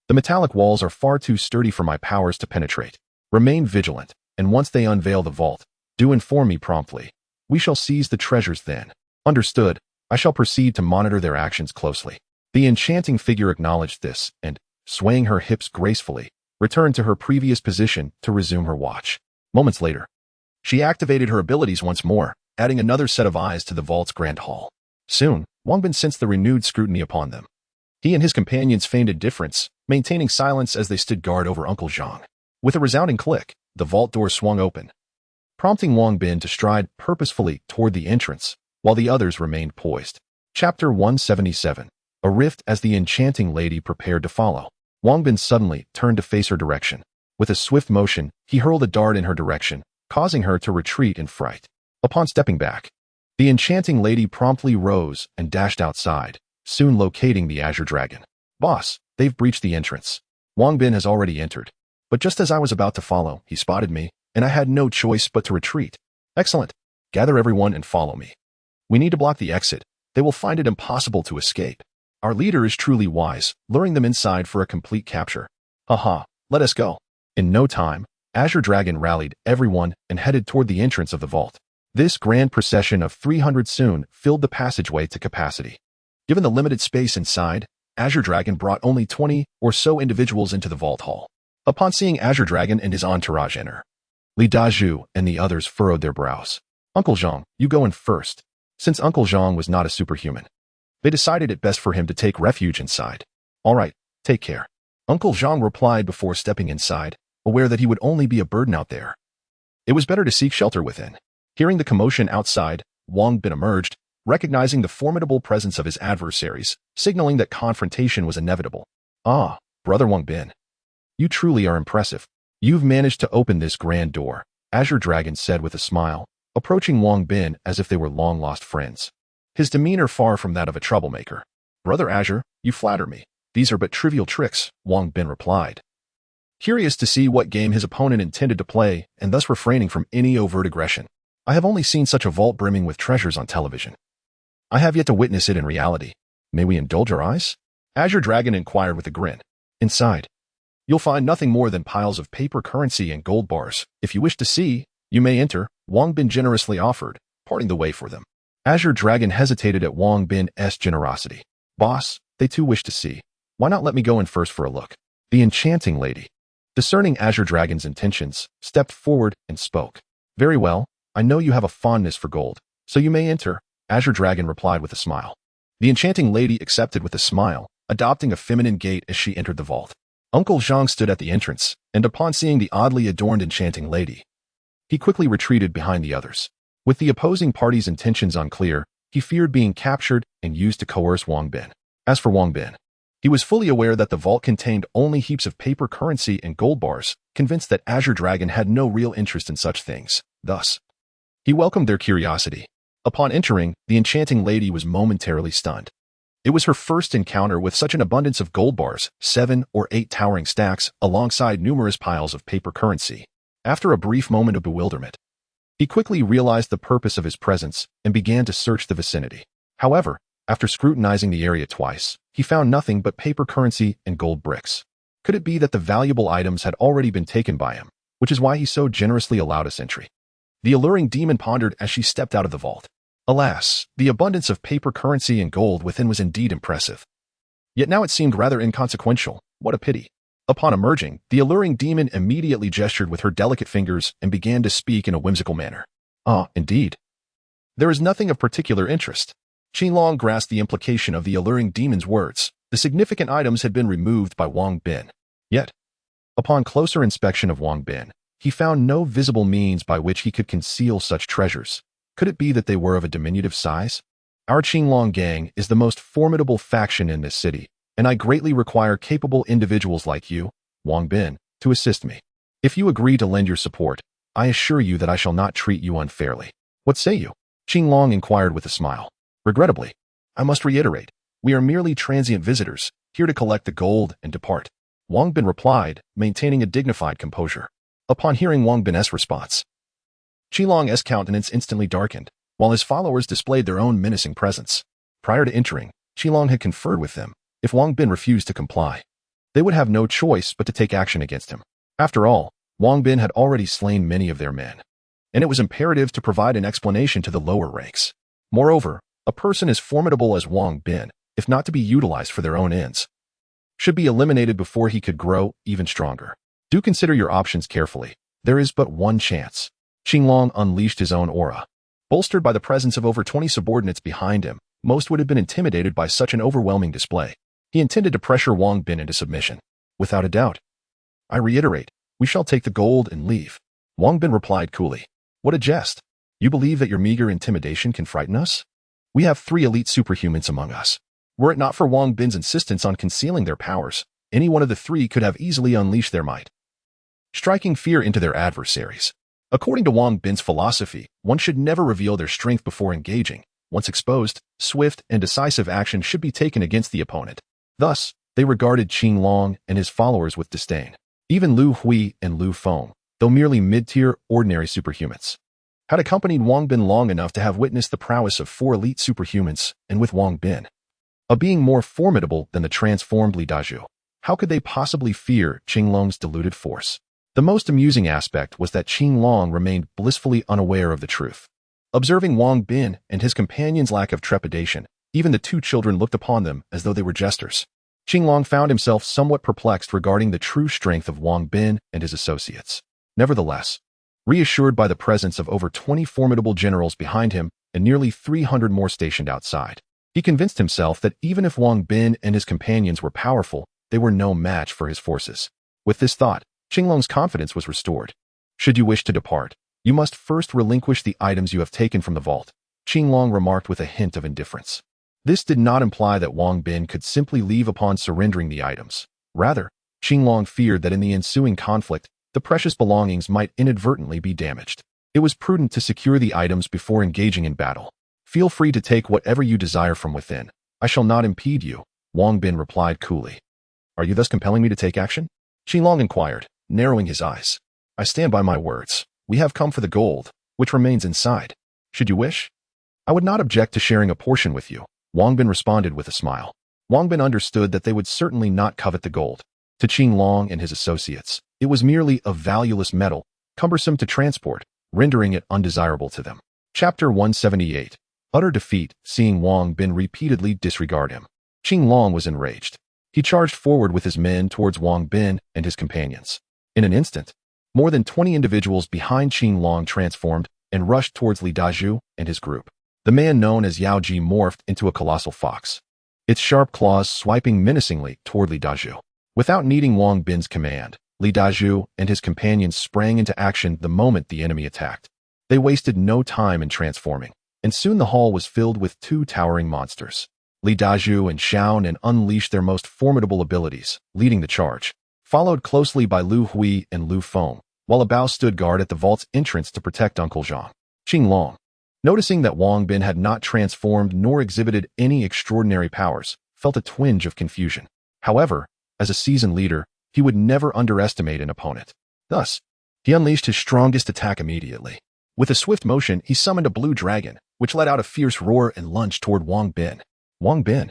the metallic walls are far too sturdy for my powers to penetrate. Remain vigilant, and once they unveil the vault, do inform me promptly. We shall seize the treasures then. Understood. I shall proceed to monitor their actions closely. The enchanting figure acknowledged this, and, swaying her hips gracefully, returned to her previous position to resume her watch. Moments later, she activated her abilities once more, adding another set of eyes to the vault's grand hall. Soon, Wang Bin sensed the renewed scrutiny upon them. He and his companions feigned indifference, maintaining silence as they stood guard over Uncle Zhang. With a resounding click, the vault door swung open, prompting Wang Bin to stride purposefully toward the entrance, while the others remained poised. Chapter 177. A rift. As the enchanting lady prepared to follow, Wang Bin suddenly turned to face her direction. With a swift motion, he hurled a dart in her direction, causing her to retreat in fright. Upon stepping back, the enchanting lady promptly rose and dashed outside, soon locating the Azure Dragon. Boss, They've breached the entrance. Wang Bin has already entered. But just as I was about to follow, he spotted me, and I had no choice but to retreat. Excellent. Gather everyone and follow me. We need to block the exit. They will find it impossible to escape. Our leader is truly wise, luring them inside for a complete capture. Haha, let us go. In no time, Azure Dragon rallied everyone and headed toward the entrance of the vault. This grand procession of 300 soon filled the passageway to capacity. Given the limited space inside, Azure Dragon brought only 20 or so individuals into the vault hall. Upon seeing Azure Dragon and his entourage enter, Li Dazhu and the others furrowed their brows. Uncle Zhang, you go in first. Since Uncle Zhang was not a superhuman, they decided it best for him to take refuge inside. All right, take care. Uncle Zhang replied before stepping inside, aware that he would only be a burden out there. It was better to seek shelter within. Hearing the commotion outside, Wang Bin emerged, recognizing the formidable presence of his adversaries, signaling that confrontation was inevitable. Ah, brother Wang Bin. You truly are impressive. You've managed to open this grand door, Azure Dragon said with a smile, approaching Wang Bin as if they were long-lost friends. His demeanor far from that of a troublemaker. Brother Azure, you flatter me. These are but trivial tricks, Wang Bin replied. Curious to see what game his opponent intended to play and thus refraining from any overt aggression. I have only seen such a vault brimming with treasures on television. I have yet to witness it in reality. May we indulge our eyes? Azure Dragon inquired with a grin. Inside, you'll find nothing more than piles of paper currency and gold bars. If you wish to see, you may enter, Wang Bin generously offered, parting the way for them. Azure Dragon hesitated at Wang Bin's generosity. Boss, they too wish to see. Why not let me go in first for a look? The enchanting lady, discerning Azure Dragon's intentions, stepped forward and spoke. Very well, I know you have a fondness for gold, so you may enter, Azure Dragon replied with a smile. The enchanting lady accepted with a smile, adopting a feminine gait as she entered the vault. Uncle Zhang stood at the entrance, and upon seeing the oddly adorned enchanting lady, he quickly retreated behind the others. With the opposing party's intentions unclear, he feared being captured and used to coerce Wang Bin. As for Wang Bin, he was fully aware that the vault contained only heaps of paper currency and gold bars, convinced that Azure Dragon had no real interest in such things. Thus, he welcomed their curiosity. Upon entering, the enchanting lady was momentarily stunned. It was her first encounter with such an abundance of gold bars, 7 or 8 towering stacks, alongside numerous piles of paper currency. After a brief moment of bewilderment, he quickly realized the purpose of his presence and began to search the vicinity. However, after scrutinizing the area twice, he found nothing but paper currency and gold bricks. Could it be that the valuable items had already been taken by him, which is why he so generously allowed us entry? The alluring demon pondered as she stepped out of the vault. Alas, the abundance of paper currency and gold within was indeed impressive. Yet now it seemed rather inconsequential. What a pity. Upon emerging, the alluring demon immediately gestured with her delicate fingers and began to speak in a whimsical manner. Ah, indeed. There is nothing of particular interest. Qinlong grasped the implication of the alluring demon's words. The significant items had been removed by Wang Bin. Yet, upon closer inspection of Wang Bin, he found no visible means by which he could conceal such treasures. Could it be that they were of a diminutive size? Our Qinlong gang is the most formidable faction in this city, and I greatly require capable individuals like you, Wang Bin, to assist me. If you agree to lend your support, I assure you that I shall not treat you unfairly. What say you? Qinlong inquired with a smile. Regrettably, I must reiterate, we are merely transient visitors, here to collect the gold and depart. Wang Bin replied, maintaining a dignified composure. Upon hearing Wang Bin's response, Qilong's countenance instantly darkened, while his followers displayed their own menacing presence. Prior to entering, Qilong had conferred with them. If Wang Bin refused to comply, they would have no choice but to take action against him. After all, Wang Bin had already slain many of their men, and it was imperative to provide an explanation to the lower ranks. Moreover, a person as formidable as Wang Bin, if not to be utilized for their own ends, should be eliminated before he could grow even stronger. Do consider your options carefully. There is but one chance. Qinglong unleashed his own aura. Bolstered by the presence of over 20 subordinates behind him, most would have been intimidated by such an overwhelming display. He intended to pressure Wang Bin into submission. Without a doubt. I reiterate, we shall take the gold and leave. Wang Bin replied coolly. What a jest. You believe that your meager intimidation can frighten us? We have 3 elite superhumans among us. Were it not for Wang Bin's insistence on concealing their powers, any one of the 3 could have easily unleashed their might, striking fear into their adversaries. According to Wang Bin's philosophy, one should never reveal their strength before engaging. Once exposed, swift and decisive action should be taken against the opponent. Thus, They regarded Qinglong and his followers with disdain. Even Lu Hui and Lu Feng, though merely mid-tier, ordinary superhumans, had accompanied Wang Bin long enough to have witnessed the prowess of 4 elite superhumans, and with Wang Bin, a being more formidable than the transformed Li Dazhu, how could they possibly fear Qinglong's deluded force? The most amusing aspect was that Qinglong remained blissfully unaware of the truth. Observing Wang Bin and his companions' lack of trepidation, even the 2 children looked upon them as though they were jesters. Qinglong found himself somewhat perplexed regarding the true strength of Wang Bin and his associates. Nevertheless, reassured by the presence of over 20 formidable generals behind him and nearly 300 more stationed outside, he convinced himself that even if Wang Bin and his companions were powerful, they were no match for his forces. With this thought, Qinglong's confidence was restored. Should you wish to depart, you must first relinquish the items you have taken from the vault, Qinglong remarked with a hint of indifference. This did not imply that Wang Bin could simply leave upon surrendering the items. Rather, Qinglong feared that in the ensuing conflict, the precious belongings might inadvertently be damaged. It was prudent to secure the items before engaging in battle. Feel free to take whatever you desire from within. I shall not impede you, Wang Bin replied coolly. Are you thus compelling me to take action? Qinglong inquired, narrowing his eyes. I stand by my words. We have come for the gold, which remains inside. Should you wish, I would not object to sharing a portion with you, Wang Bin responded with a smile. Wang Bin understood that they would certainly not covet the gold. To Qinglong and his associates, it was merely a valueless metal, cumbersome to transport, rendering it undesirable to them. Chapter 178. Utter defeat, seeing Wang Bin repeatedly disregard him. Qinglong was enraged. He charged forward with his men towards Wang Bin and his companions. In an instant, more than 20 individuals behind Qinglong transformed and rushed towards Li Dazhu and his group. The man known as Yao Ji morphed into a colossal fox, its sharp claws swiping menacingly toward Li Dazhu. Without needing Wang Bin's command, Li Dazhu and his companions sprang into action the moment the enemy attacked. They wasted no time in transforming, and soon the hall was filled with 2 towering monsters. Li Dazhu and Qian and unleashed their most formidable abilities, leading the charge, followed closely by Lu Hui and Lu Feng, while a Bao stood guard at the vault's entrance to protect Uncle Zhang. Qinglong, noticing that Wang Bin had not transformed nor exhibited any extraordinary powers, felt a twinge of confusion. However, as a seasoned leader, he would never underestimate an opponent. Thus, he unleashed his strongest attack immediately. With a swift motion, he summoned a blue dragon, which let out a fierce roar and lunged toward Wang Bin. Wang Bin,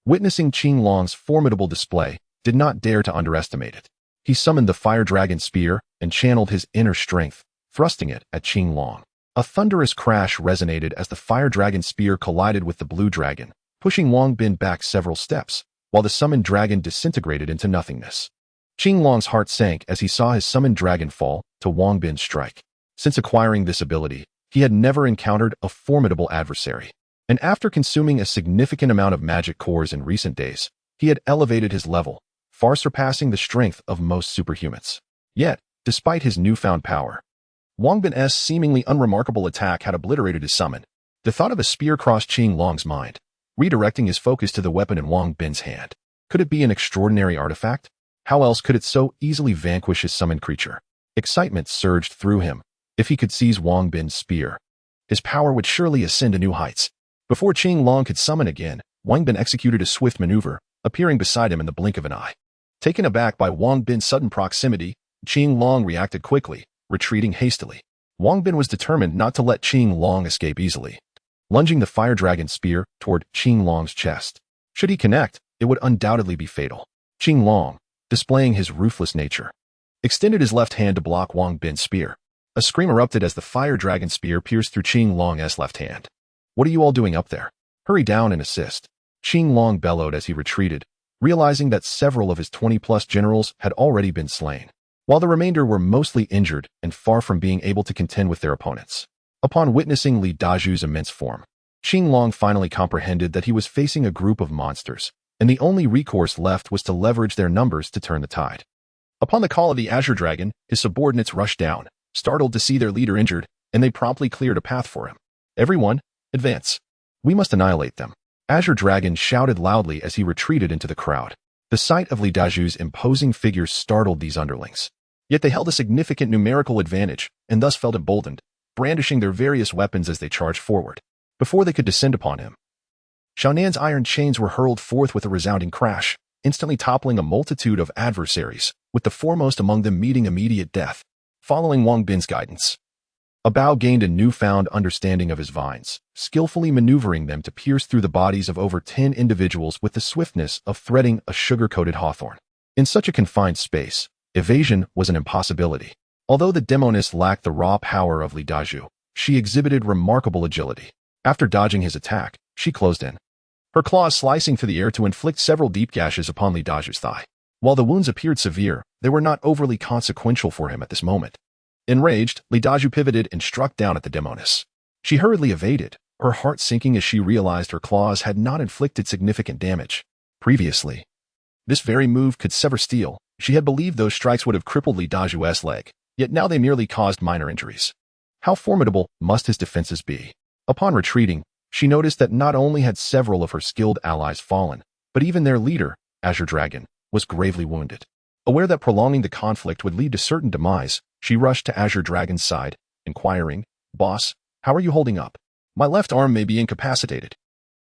witnessing Qinglong's formidable display, did not dare to underestimate it. He summoned the fire dragon spear and channeled his inner strength, thrusting it at Qinglong. A thunderous crash resonated as the fire dragon spear collided with the blue dragon, pushing Wang Bin back several steps, while the summoned dragon disintegrated into nothingness. Qinglong's heart sank as he saw his summoned dragon fall to Wang Bin's strike. Since acquiring this ability, he had never encountered a formidable adversary. And after consuming a significant amount of magic cores in recent days, he had elevated his level, far surpassing the strength of most superhumans. Yet, despite his newfound power, Wang Bin's seemingly unremarkable attack had obliterated his summon. The thought of a spear crossed Qinglong's mind, redirecting his focus to the weapon in Wang Bin's hand. Could it be an extraordinary artifact? How else could it so easily vanquish his summoned creature? Excitement surged through him. If he could seize Wang Bin's spear, his power would surely ascend to new heights. Before Qinglong could summon again, Wang Bin executed a swift maneuver, appearing beside him in the blink of an eye. Taken aback by Wang Bin's sudden proximity, Qinglong reacted quickly, retreating hastily. Wang Bin was determined not to let Qinglong escape easily, lunging the fire dragon spear toward Qinglong's chest. Should he connect, it would undoubtedly be fatal. Qinglong, displaying his ruthless nature, extended his left hand to block Wang Bin's spear. A scream erupted as the fire dragon spear pierced through Qinglong's left hand. What are you all doing up there? Hurry down and assist. Qinglong bellowed as he retreated, realizing that several of his 20-plus generals had already been slain, while the remainder were mostly injured and far from being able to contend with their opponents. Upon witnessing Li Dazhu's immense form, Qinglong finally comprehended that he was facing a group of monsters, and the only recourse left was to leverage their numbers to turn the tide. Upon the call of the Azure Dragon, his subordinates rushed down, startled to see their leader injured, and they promptly cleared a path for him. Everyone, advance. We must annihilate them. Azure Dragon shouted loudly as he retreated into the crowd. The sight of Li Dazhu's imposing figure startled these underlings. Yet they held a significant numerical advantage, and thus felt emboldened, brandishing their various weapons as they charged forward. Before they could descend upon him, Xiaonan's iron chains were hurled forth with a resounding crash, instantly toppling a multitude of adversaries, with the foremost among them meeting immediate death. Following Wang Bin's guidance, Bao gained a newfound understanding of his vines, skillfully maneuvering them to pierce through the bodies of over 10 individuals with the swiftness of threading a sugar-coated hawthorn. In such a confined space, evasion was an impossibility. Although the demoness lacked the raw power of Li Daju, she exhibited remarkable agility. After dodging his attack, she closed in, her claws slicing through the air to inflict several deep gashes upon Li Daju's thigh. While the wounds appeared severe, they were not overly consequential for him at this moment. Enraged, Li Daju pivoted and struck down at the demoness. She hurriedly evaded, her heart sinking as she realized her claws had not inflicted significant damage. Previously, this very move could sever steel. She had believed those strikes would have crippled Li Daju's leg, yet now they merely caused minor injuries. How formidable must his defenses be? Upon retreating, she noticed that not only had several of her skilled allies fallen, but even their leader, Azure Dragon, was gravely wounded. Aware that prolonging the conflict would lead to certain demise, she rushed to Azure Dragon's side, inquiring, "Boss, how are you holding up? My left arm may be incapacitated."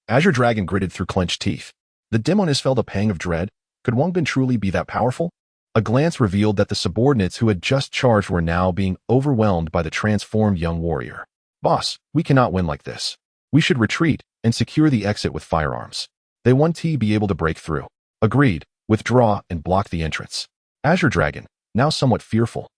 Azure Dragon gritted through clenched teeth. The demoness felt a pang of dread. Could Wang Bin truly be that powerful? A glance revealed that the subordinates who had just charged were now being overwhelmed by the transformed young warrior. "Boss, we cannot win like this. We should retreat and secure the exit with firearms. They won't be able to break through." "Agreed. Withdraw and block the entrance." Azure Dragon, now somewhat fearful,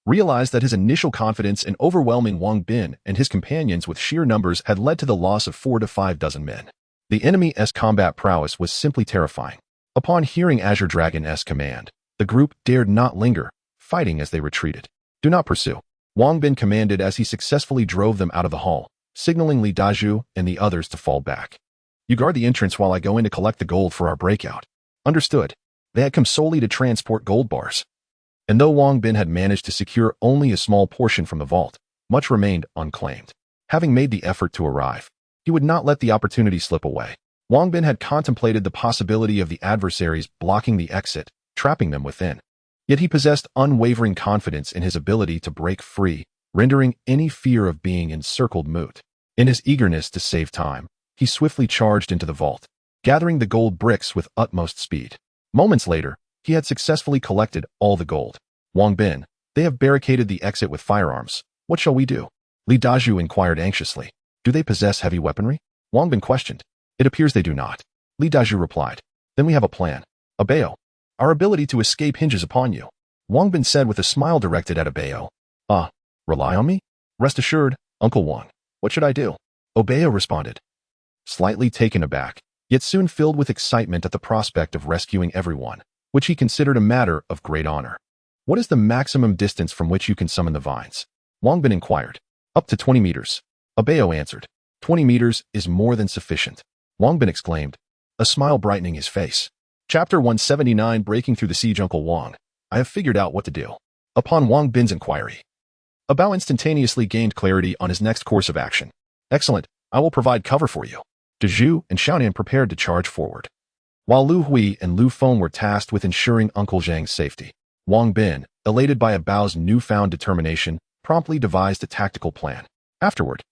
realized that his initial confidence in overwhelming Wang Bin and his companions with sheer numbers had led to the loss of 4 to 5 dozen men. The enemy's combat prowess was simply terrifying. Upon hearing Azure Dragon's command, the group dared not linger, fighting as they retreated. "Do not pursue," Wang Bin commanded as he successfully drove them out of the hall, signaling Li Daju and the others to fall back. "You guard the entrance while I go in to collect the gold for our breakout." Understood. They had come solely to transport gold bars. And though Wang Bin had managed to secure only a small portion from the vault, much remained unclaimed. Having made the effort to arrive, he would not let the opportunity slip away. Wang Bin had contemplated the possibility of the adversaries blocking the exit, trapping them within. Yet he possessed unwavering confidence in his ability to break free, rendering any fear of being encircled moot. In his eagerness to save time, he swiftly charged into the vault, gathering the gold bricks with utmost speed. Moments later, he had successfully collected all the gold. "Wang Bin, they have barricaded the exit with firearms. What shall we do?" Li Daju inquired anxiously. "Do they possess heavy weaponry?" Wang Bin questioned. "It appears they do not." Li Daju replied. "Then we have a plan. Abeo, our ability to escape hinges upon you." Wang Bin said with a smile directed at Abeo. Rely on me?" "Rest assured, Uncle Wang. What should I do?" Abeo responded, slightly taken aback, yet soon filled with excitement at the prospect of rescuing everyone, which he considered a matter of great honor. "What is the maximum distance from which you can summon the vines?" Wang Bin inquired. "Up to 20 meters. Abeo answered. 20 meters is more than sufficient," Wang Bin exclaimed, a smile brightening his face. Chapter 179 Breaking Through the Siege. "Uncle Wang, I have figured out what to do." Upon Wang Bin's inquiry, Abao instantaneously gained clarity on his next course of action. "Excellent, I will provide cover for you." Zhao and Qian prepared to charge forward, while Lu Hui and Lu Feng were tasked with ensuring Uncle Zhang's safety. Wang Bin, elated by Abao's newfound determination, promptly devised a tactical plan. Afterward,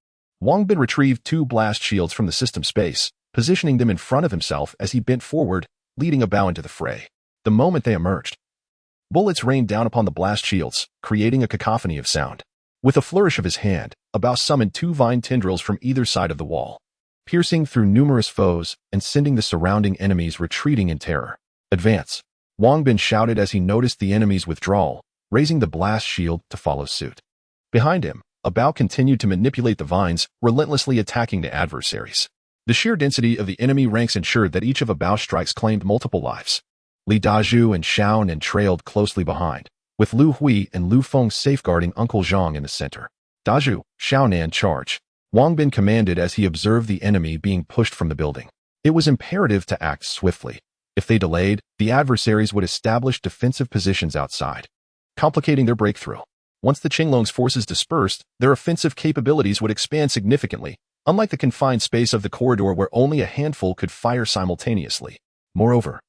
Wang Bin retrieved 2 blast shields from the system space, positioning them in front of himself as he bent forward, leading Abao into the fray. The moment they emerged, bullets rained down upon the blast shields, creating a cacophony of sound. With a flourish of his hand, Abao summoned 2 vine tendrils from either side of the wall, piercing through numerous foes and sending the surrounding enemies retreating in terror. "Advance!" Wang Bin shouted as he noticed the enemy's withdrawal, raising the blast shield to follow suit. Behind him, Abao continued to manipulate the vines, relentlessly attacking the adversaries. The sheer density of the enemy ranks ensured that each of Abao's strikes claimed multiple lives. Li Daju and Qian trailed closely behind, with Lu Hui and Lu Feng safeguarding Uncle Zhang in the center. "Daju, Xiaonan, charge!" Wang Bin commanded as he observed the enemy being pushed from the building. It was imperative to act swiftly. If they delayed, the adversaries would establish defensive positions outside, complicating their breakthrough. Once the Qinglong's forces dispersed, their offensive capabilities would expand significantly, unlike the confined space of the corridor where only a handful could fire simultaneously. Moreover,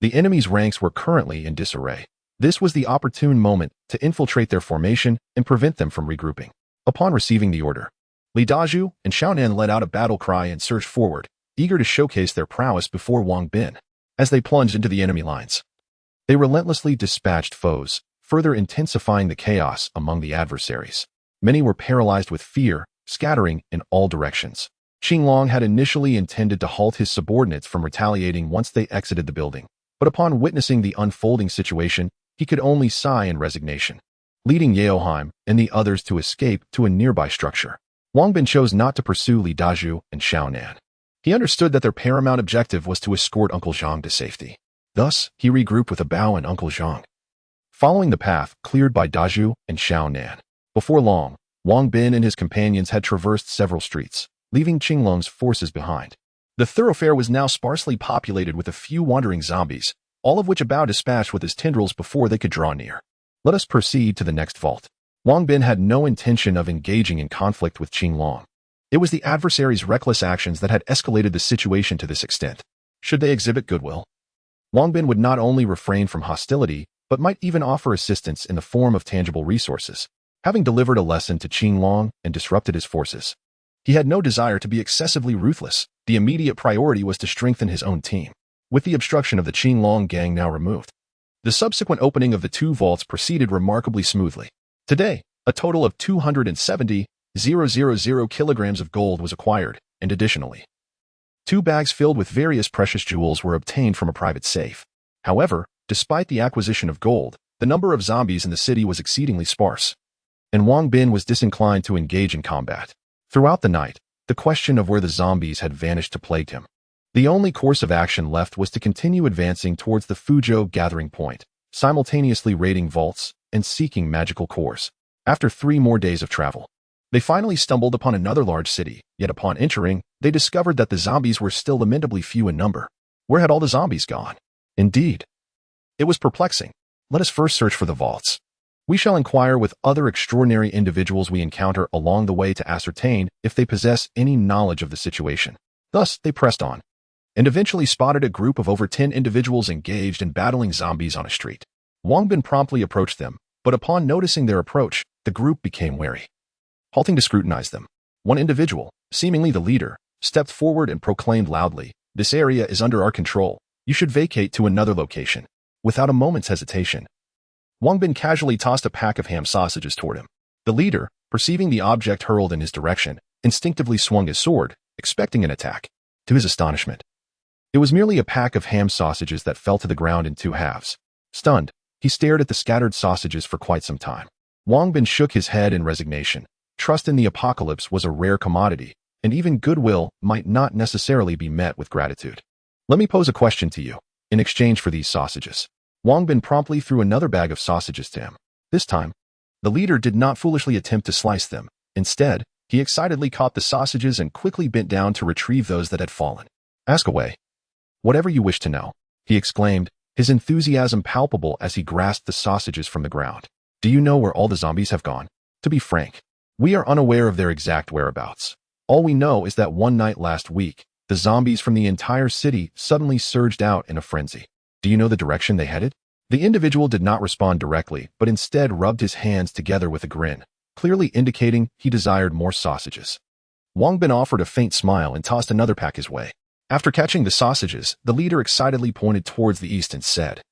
the enemy's ranks were currently in disarray. This was the opportune moment to infiltrate their formation and prevent them from regrouping. Upon receiving the order, Li Daju and Xiaonan let out a battle cry and surged forward, eager to showcase their prowess before Wang Bin. as they plunged into the enemy lines. They relentlessly dispatched foes, further intensifying the chaos among the adversaries. Many were paralyzed with fear, scattering in all directions. Qinglong had initially intended to halt his subordinates from retaliating once they exited the building, but upon witnessing the unfolding situation, he could only sigh in resignation, leading Yaoheim and the others to escape to a nearby structure. Wang Bin chose not to pursue Li Dazhu and Xiaonan. He understood that their paramount objective was to escort Uncle Zhang to safety. Thus, he regrouped with Bao and Uncle Zhang, following the path cleared by Dazhu and Xiaonan. Before long, Wang Bin and his companions had traversed several streets, leaving Qinglong's forces behind. The thoroughfare was now sparsely populated with a few wandering zombies, all of which Bao dispatched with his tendrils before they could draw near. Let us proceed to the next vault. Wang Bin had no intention of engaging in conflict with Qinglong. It was the adversary's reckless actions that had escalated the situation to this extent. Should they exhibit goodwill, Wang Bin would not only refrain from hostility, but might even offer assistance in the form of tangible resources. Having delivered a lesson to Qinglong and disrupted his forces, he had no desire to be excessively ruthless. The immediate priority was to strengthen his own team. With the obstruction of the Qinglong gang now removed, the subsequent opening of the two vaults proceeded remarkably smoothly. Today, a total of 270,000 kilograms of gold was acquired, and additionally, 2 bags filled with various precious jewels were obtained from a private safe. However, despite the acquisition of gold, the number of zombies in the city was exceedingly sparse, and Wang Bin was disinclined to engage in combat. Throughout the night, the question of where the zombies had vanished plagued him. The only course of action left was to continue advancing towards the Fuzhou gathering point, simultaneously raiding vaults and seeking magical cores. After 3 more days of travel, they finally stumbled upon another large city, yet upon entering, they discovered that the zombies were still lamentably few in number. Where had all the zombies gone? Indeed, it was perplexing. Let us first search for the vaults. We shall inquire with other extraordinary individuals we encounter along the way to ascertain if they possess any knowledge of the situation. Thus, they pressed on, and eventually spotted a group of over 10 individuals engaged in battling zombies on a street. Wang Bin promptly approached them, but upon noticing their approach, the group became wary. Halting to scrutinize them, one individual, seemingly the leader, stepped forward and proclaimed loudly, "This area is under our control. You should vacate to another location." Without a moment's hesitation, Wang Bin casually tossed a pack of ham sausages toward him. The leader, perceiving the object hurled in his direction, instinctively swung his sword, expecting an attack. To his astonishment, it was merely a pack of ham sausages that fell to the ground in 2 halves. Stunned, he stared at the scattered sausages for quite some time. Wang Bin shook his head in resignation. Trust in the apocalypse was a rare commodity, and even goodwill might not necessarily be met with gratitude. Let me pose a question to you. In exchange for these sausages, Wang Bin promptly threw another bag of sausages to him. This time, the leader did not foolishly attempt to slice them. Instead, he excitedly caught the sausages and quickly bent down to retrieve those that had fallen. "Ask away. Whatever you wish to know," he exclaimed, his enthusiasm palpable as he grasped the sausages from the ground. "Do you know where all the zombies have gone? To be frank, we are unaware of their exact whereabouts. All we know is that one night last week, the zombies from the entire city suddenly surged out in a frenzy. Do you know the direction they headed?" The individual did not respond directly, but instead rubbed his hands together with a grin, clearly indicating he desired more sausages. Wang Bin offered a faint smile and tossed another pack his way. After catching the sausages, the leader excitedly pointed towards the east and said,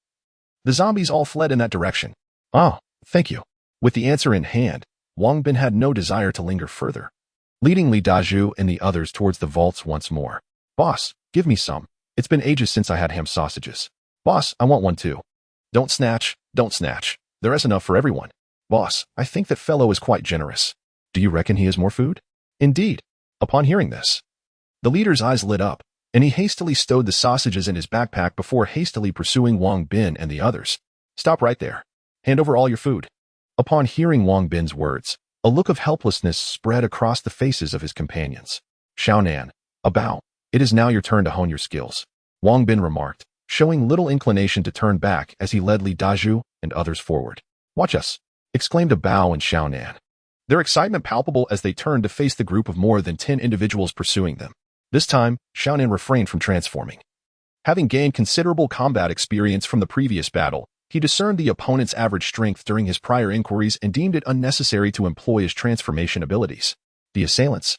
"The zombies all fled in that direction." "Ah, thank you." With the answer in hand, Wang Bin had no desire to linger further, leading Li Dazhu and the others towards the vaults once more. "Boss, give me some. It's been ages since I had ham sausages." "Boss, I want one too." Don't snatch. There is enough for everyone." "Boss, I think that fellow is quite generous." "Do you reckon he has more food?" "Indeed." Upon hearing this, the leader's eyes lit up, and he hastily stowed the sausages in his backpack before hastily pursuing Wang Bin and the others. "Stop right there. Hand over all your food." Upon hearing Wang Bin's words, a look of helplessness spread across the faces of his companions. "Xiaonan, Bao, it is now your turn to hone your skills," Wang Bin remarked, showing little inclination to turn back as he led Li Dazhu and others forward. "Watch us," exclaimed Bao and Xiaonan, their excitement palpable as they turned to face the group of more than 10 individuals pursuing them. This time, Xiaonan refrained from transforming. Having gained considerable combat experience from the previous battle, he discerned the opponent's average strength during his prior inquiries and deemed it unnecessary to employ his transformation abilities. The assailants,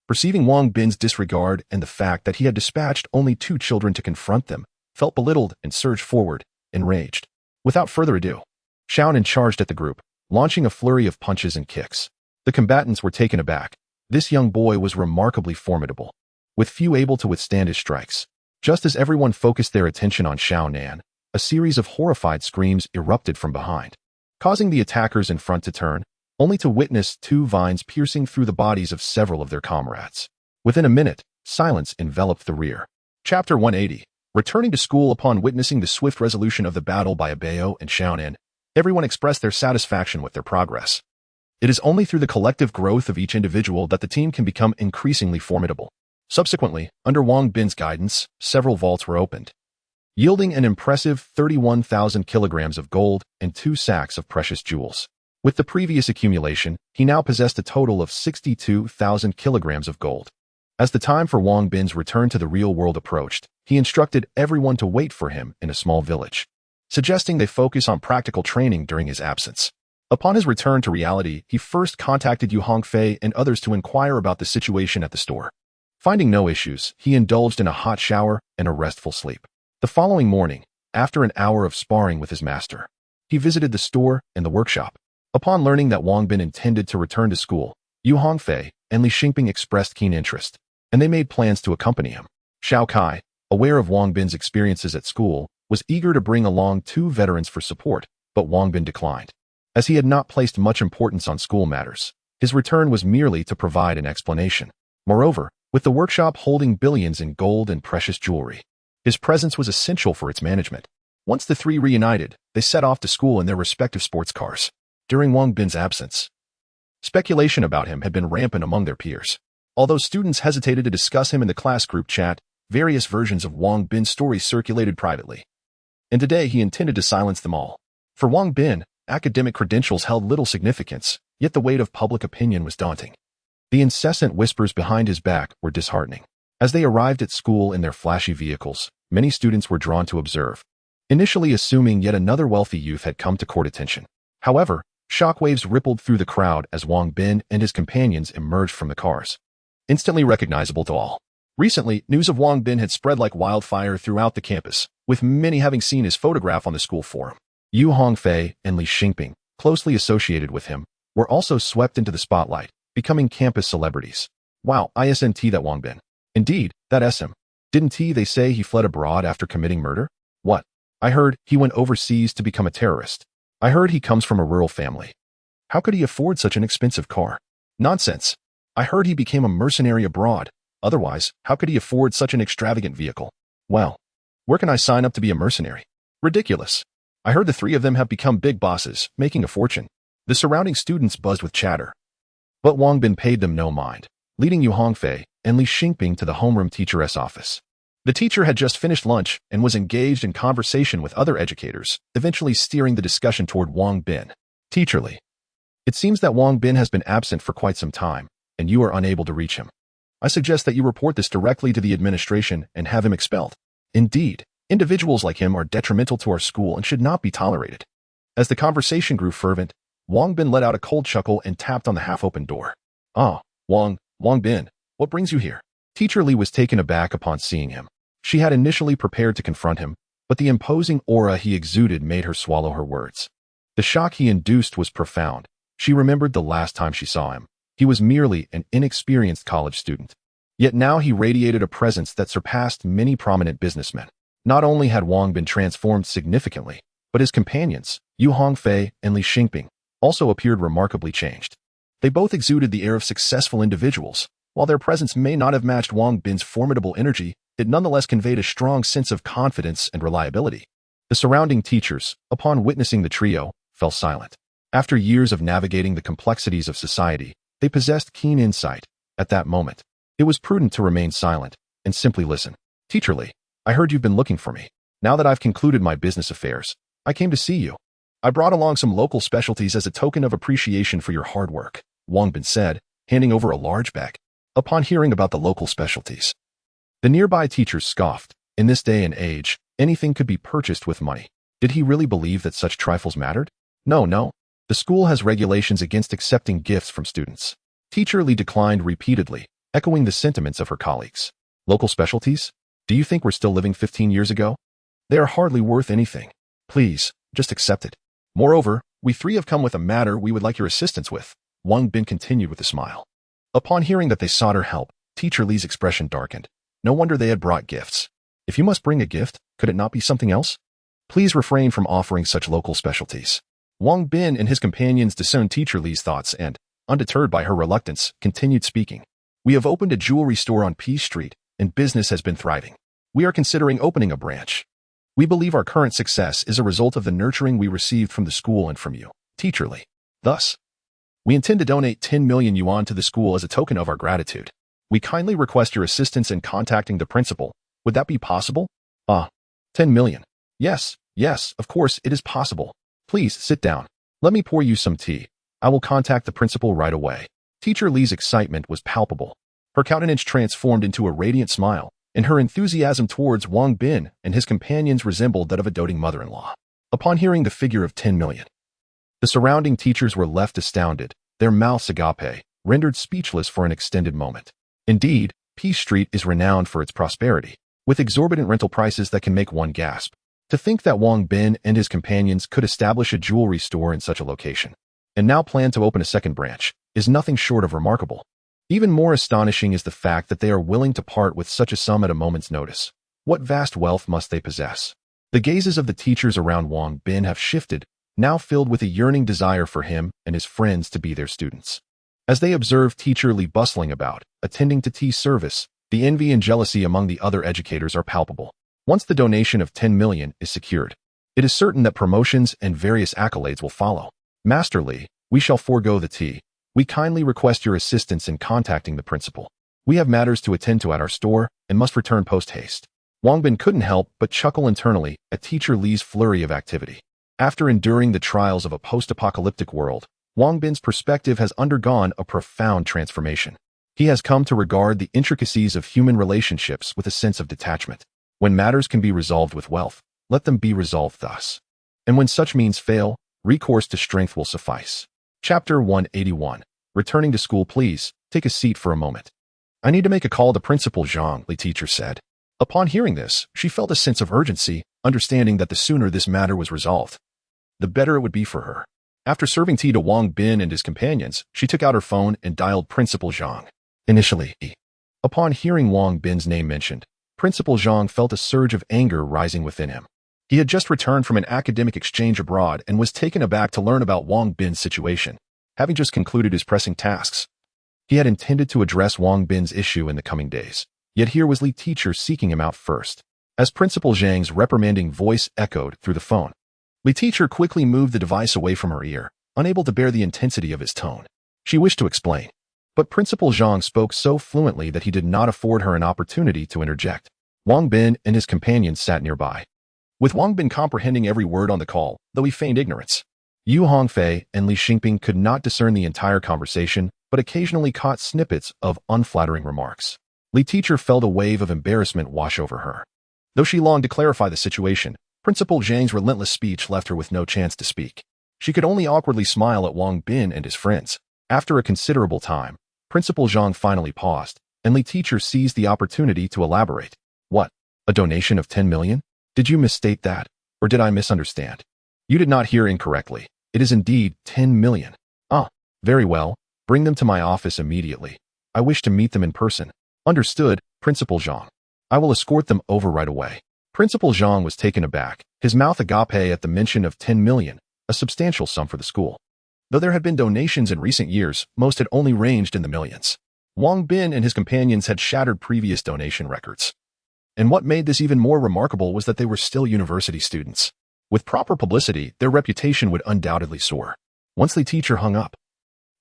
perceiving Wang Bin's disregard and the fact that he had dispatched only 2 children to confront them, felt belittled and surged forward, enraged. Without further ado, Qian charged at the group, launching a flurry of punches and kicks. The combatants were taken aback. This young boy was remarkably formidable, with few able to withstand his strikes. Just as everyone focused their attention on Qian, a series of horrified screams erupted from behind, causing the attackers in front to turn, only to witness two vines piercing through the bodies of several of their comrades. Within a minute, silence enveloped the rear. Chapter 180. Returning to school upon witnessing the swift resolution of the battle by Bao and Qian, everyone expressed their satisfaction with their progress. It is only through the collective growth of each individual that the team can become increasingly formidable. Subsequently, under Wang Bin's guidance, several vaults were opened, yielding an impressive 31,000 kilograms of gold and 2 sacks of precious jewels. With the previous accumulation, he now possessed a total of 62,000 kilograms of gold. As the time for Wang Bin's return to the real world approached, he instructed everyone to wait for him in a small village, suggesting they focus on practical training during his absence. Upon his return to reality, he first contacted Yu Hongfei and others to inquire about the situation at the store. Finding no issues, he indulged in a hot shower and a restful sleep. The following morning, after an hour of sparring with his master, he visited the store and the workshop. Upon learning that Wang Bin intended to return to school, Yu Hongfei and Li Xingping expressed keen interest, and they made plans to accompany him. Xiao Kai, aware of Wang Bin's experiences at school, was eager to bring along 2 veterans for support, but Wang Bin declined. As he had not placed much importance on school matters, his return was merely to provide an explanation. Moreover, with the workshop holding billions in gold and precious jewelry, his presence was essential for its management. Once the 3 reunited, they set off to school in their respective sports cars. During Wang Bin's absence, speculation about him had been rampant among their peers. Although students hesitated to discuss him in the class group chat, various versions of Wang Bin's story circulated privately, and today he intended to silence them all. For Wang Bin, academic credentials held little significance, yet the weight of public opinion was daunting. The incessant whispers behind his back were disheartening. As they arrived at school in their flashy vehicles, many students were drawn to observe, initially assuming yet another wealthy youth had come to court attention. However, shockwaves rippled through the crowd as Wang Bin and his companions emerged from the cars, instantly recognizable to all. Recently, news of Wang Bin had spread like wildfire throughout the campus, with many having seen his photograph on the school forum. Yu Hongfei and Li Xingping, closely associated with him, were also swept into the spotlight, becoming campus celebrities. Wow, isn't that Wang Bin? Indeed, that's him. Didn't they say he fled abroad after committing murder? What? I heard he went overseas to become a terrorist. I heard he comes from a rural family. How could he afford such an expensive car? Nonsense. I heard he became a mercenary abroad. Otherwise, how could he afford such an extravagant vehicle? Well, where can I sign up to be a mercenary? Ridiculous. I heard the 3 of them have become big bosses, making a fortune. The surrounding students buzzed with chatter. But Wang Bin paid them no mind, leading Yu Hongfei and Li Xingping to the homeroom teacheress office. The teacher had just finished lunch and was engaged in conversation with other educators, eventually steering the discussion toward Wang Bin. Teacher Li, it seems that Wang Bin has been absent for quite some time, and you are unable to reach him. I suggest that you report this directly to the administration and have him expelled. Indeed, individuals like him are detrimental to our school and should not be tolerated. As the conversation grew fervent, Wang Bin let out a cold chuckle and tapped on the half-open door. Ah, Wang Bin, what brings you here? Teacher Li was taken aback upon seeing him. She had initially prepared to confront him, but the imposing aura he exuded made her swallow her words. The shock he induced was profound. She remembered the last time she saw him. He was merely an inexperienced college student. Yet now he radiated a presence that surpassed many prominent businessmen. Not only had Wang been transformed significantly, but his companions, Yu Hongfei and Li Xingping, also appeared remarkably changed. They both exuded the air of successful individuals. While their presence may not have matched Wang Bin's formidable energy, it nonetheless conveyed a strong sense of confidence and reliability. The surrounding teachers, upon witnessing the trio, fell silent. After years of navigating the complexities of society, they possessed keen insight. At that moment, it was prudent to remain silent and simply listen. Teacher Li, I heard you've been looking for me. Now that I've concluded my business affairs, I came to see you. I brought along some local specialties as a token of appreciation for your hard work, Wang Bin said, handing over a large bag. Upon hearing about the local specialties, the nearby teachers scoffed. In this day and age, anything could be purchased with money. Did he really believe that such trifles mattered? No. The school has regulations against accepting gifts from students. Teacher Li declined repeatedly, echoing the sentiments of her colleagues. Local specialties? Do you think we're still living 15 years ago? They are hardly worth anything. Please, just accept it. Moreover, we three have come with a matter we would like your assistance with, Wang Bin continued with a smile. Upon hearing that they sought her help, Teacher Li's expression darkened. No wonder they had brought gifts. If you must bring a gift, could it not be something else? Please refrain from offering such local specialties. Wang Bin and his companions discerned Teacher Li's thoughts and, undeterred by her reluctance, continued speaking. We have opened a jewelry store on P Street, and business has been thriving. We are considering opening a branch. We believe our current success is a result of the nurturing we received from the school and from you, Teacher Li. Thus, we intend to donate 10 million yuan to the school as a token of our gratitude. We kindly request your assistance in contacting the principal. Would that be possible? 10 million. Yes, of course it is possible. Please sit down. Let me pour you some tea. I will contact the principal right away. Teacher Li's excitement was palpable. Her countenance transformed into a radiant smile, and her enthusiasm towards Wang Bin and his companions resembled that of a doting mother-in-law. Upon hearing the figure of 10 million, the surrounding teachers were left astounded, their mouths agape, rendered speechless for an extended moment. Indeed, P Street is renowned for its prosperity, with exorbitant rental prices that can make one gasp. To think that Wang Bin and his companions could establish a jewelry store in such a location, and now plan to open a second branch, is nothing short of remarkable. Even more astonishing is the fact that they are willing to part with such a sum at a moment's notice. What vast wealth must they possess? The gazes of the teachers around Wang Bin have shifted, now filled with a yearning desire for him and his friends to be their students. As they observe Teacher Li bustling about, attending to tea service, the envy and jealousy among the other educators are palpable. Once the donation of 10 million is secured, it is certain that promotions and various accolades will follow. Master Li, we shall forego the tea. We kindly request your assistance in contacting the principal. We have matters to attend to at our store and must return post-haste. Wang Bin couldn't help but chuckle internally at Teacher Li's flurry of activity. After enduring the trials of a post-apocalyptic world, Wang Bin's perspective has undergone a profound transformation. He has come to regard the intricacies of human relationships with a sense of detachment. When matters can be resolved with wealth, let them be resolved thus. And when such means fail, recourse to strength will suffice. Chapter 181. Returning to school, please, take a seat for a moment. I need to make a call to Principal Zhang, the teacher said. Upon hearing this, she felt a sense of urgency, understanding that the sooner this matter was resolved, the better it would be for her. After serving tea to Wang Bin and his companions, she took out her phone and dialed Principal Zhang. Initially, upon hearing Wang Bin's name mentioned, Principal Zhang felt a surge of anger rising within him. He had just returned from an academic exchange abroad and was taken aback to learn about Wang Bin's situation. Having just concluded his pressing tasks, he had intended to address Wang Bin's issue in the coming days. Yet here was Li Teacher seeking him out first. As Principal Zhang's reprimanding voice echoed through the phone, Li Teacher quickly moved the device away from her ear, unable to bear the intensity of his tone. She wished to explain, but Principal Zhang spoke so fluently that he did not afford her an opportunity to interject. Wang Bin and his companions sat nearby, with Wang Bin comprehending every word on the call, though he feigned ignorance. Yu Hongfei and Li Xingping could not discern the entire conversation, but occasionally caught snippets of unflattering remarks. Li Teacher felt a wave of embarrassment wash over her. Though she longed to clarify the situation, Principal Zhang's relentless speech left her with no chance to speak. She could only awkwardly smile at Wang Bin and his friends. After a considerable time, Principal Zhang finally paused, and Li Teacher seized the opportunity to elaborate. What? A donation of 10 million? Did you misstate that? Or did I misunderstand? You did not hear incorrectly. It is indeed 10 million. Ah, very well. Bring them to my office immediately. I wish to meet them in person. Understood, Principal Zhang. I will escort them over right away. Principal Zhang was taken aback, his mouth agape at the mention of 10 million, a substantial sum for the school. Though there had been donations in recent years, most had only ranged in the millions. Wang Bin and his companions had shattered previous donation records. And what made this even more remarkable was that they were still university students. With proper publicity, their reputation would undoubtedly soar. Once the teacher hung up,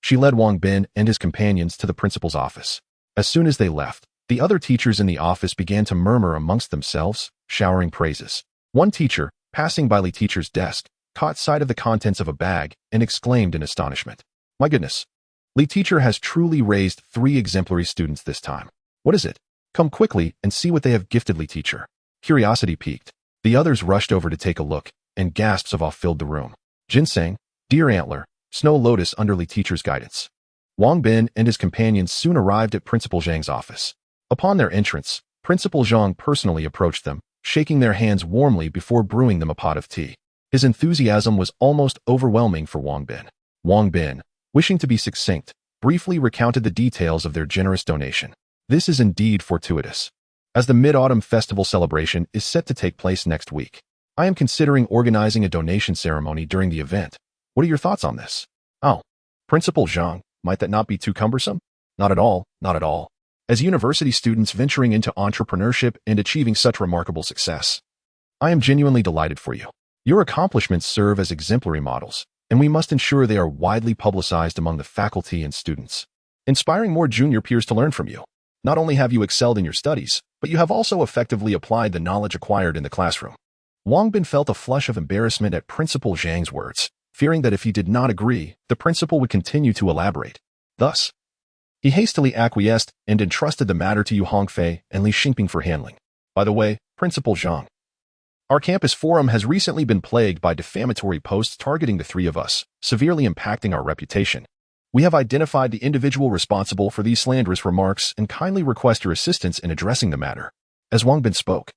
she led Wang Bin and his companions to the principal's office. As soon as they left, the other teachers in the office began to murmur amongst themselves, showering praises. One teacher, passing by Li Teacher's desk, caught sight of the contents of a bag and exclaimed in astonishment. My goodness! Li Teacher has truly raised 3 exemplary students this time. What is it? Come quickly and see what they have gifted Li Teacher. Curiosity piqued. The others rushed over to take a look, and gasps of awe filled the room. Ginseng, deer antler, snow lotus under Li Teacher's guidance. Wang Bin and his companions soon arrived at Principal Zhang's office. Upon their entrance, Principal Zhang personally approached them, shaking their hands warmly before brewing them a pot of tea. His enthusiasm was almost overwhelming for Wang Bin. Wang Bin, wishing to be succinct, briefly recounted the details of their generous donation. This is indeed fortuitous, as the Mid-Autumn Festival celebration is set to take place next week. I am considering organizing a donation ceremony during the event. What are your thoughts on this? Oh, Principal Zhang, might that not be too cumbersome? Not at all, not at all. As university students venturing into entrepreneurship and achieving such remarkable success, I am genuinely delighted for you. Your accomplishments serve as exemplary models, and we must ensure they are widely publicized among the faculty and students, inspiring more junior peers to learn from you. Not only have you excelled in your studies, but you have also effectively applied the knowledge acquired in the classroom. Wang Bin felt a flush of embarrassment at Principal Zhang's words, fearing that if he did not agree, the principal would continue to elaborate. Thus, he hastily acquiesced and entrusted the matter to Yu Hongfei and Li Xingping for handling. By the way, Principal Zhang, our campus forum has recently been plagued by defamatory posts targeting the three of us, severely impacting our reputation. We have identified the individual responsible for these slanderous remarks and kindly request your assistance in addressing the matter. As Wang Bin spoke,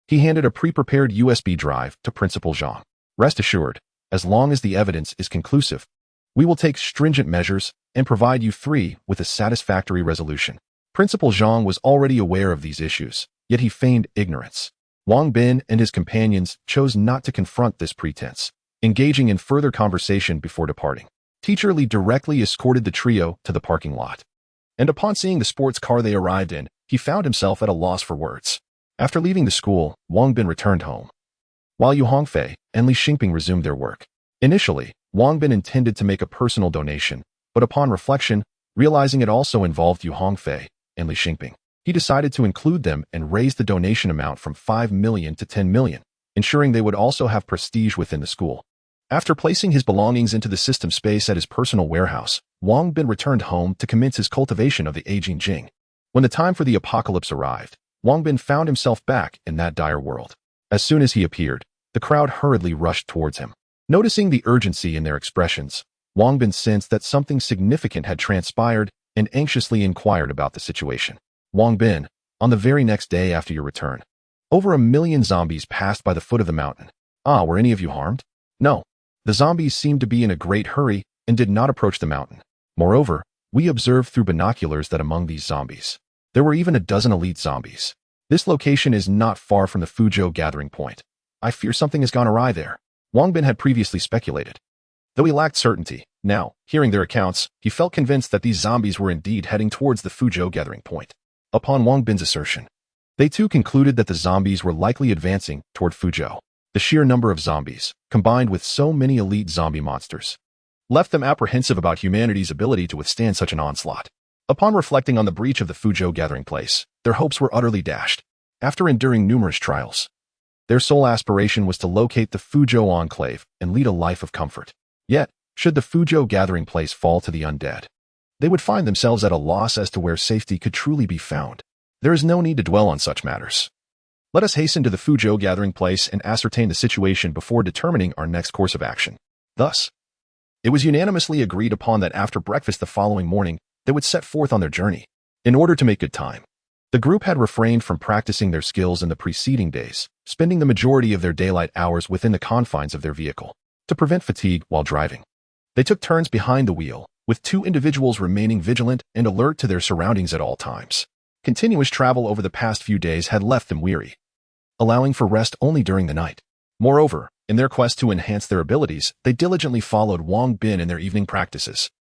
he handed a pre-prepared USB drive to Principal Zhang. Rest assured, as long as the evidence is conclusive, we will take stringent measures and provide you three with a satisfactory resolution. Principal Zhang was already aware of these issues, yet he feigned ignorance. Wang Bin and his companions chose not to confront this pretense, engaging in further conversation before departing. Teacher Li directly escorted the trio to the parking lot, and upon seeing the sports car they arrived in, he found himself at a loss for words. After leaving the school, Wang Bin returned home, while Yu Hongfei and Li Xingping resumed their work. Initially, Wang Bin intended to make a personal donation, but upon reflection, realizing it also involved Yu Hongfei and Li Xingping, he decided to include them and raise the donation amount from 5 million to 10 million, ensuring they would also have prestige within the school. After placing his belongings into the system space at his personal warehouse, Wang Bin returned home to commence his cultivation of the aging Jing. When the time for the apocalypse arrived, Wang Bin found himself back in that dire world. As soon as he appeared, the crowd hurriedly rushed towards him. Noticing the urgency in their expressions, Wang Bin sensed that something significant had transpired and anxiously inquired about the situation. Wang Bin, on the very next day after your return, over 1 million zombies passed by the foot of the mountain. Were any of you harmed? No. The zombies seemed to be in a great hurry and did not approach the mountain. Moreover, we observed through binoculars that among these zombies, there were even a dozen elite zombies. This location is not far from the Fuzhou gathering point. I fear something has gone awry there. Wang Bin had previously speculated. Though he lacked certainty, now, hearing their accounts, he felt convinced that these zombies were indeed heading towards the Fuzhou gathering point. Upon Wang Bin's assertion, they too concluded that the zombies were likely advancing toward Fuzhou. The sheer number of zombies, combined with so many elite zombie monsters, left them apprehensive about humanity's ability to withstand such an onslaught. Upon reflecting on the breach of the Fuzhou gathering place, their hopes were utterly dashed. After enduring numerous trials, their sole aspiration was to locate the Fuzhou enclave and lead a life of comfort. Yet, should the Fuzhou gathering place fall to the undead, they would find themselves at a loss as to where safety could truly be found. There is no need to dwell on such matters. Let us hasten to the Fuzhou gathering place and ascertain the situation before determining our next course of action. Thus, it was unanimously agreed upon that after breakfast the following morning, they would set forth on their journey. In order to make good time, the group had refrained from practicing their skills in the preceding days, spending the majority of their daylight hours within the confines of their vehicle. To prevent fatigue while driving, they took turns behind the wheel, with 2 individuals remaining vigilant and alert to their surroundings at all times. Continuous travel over the past few days had left them weary, allowing for rest only during the night. Moreover, in their quest to enhance their abilities, they diligently followed Wang Bin in their evening practices.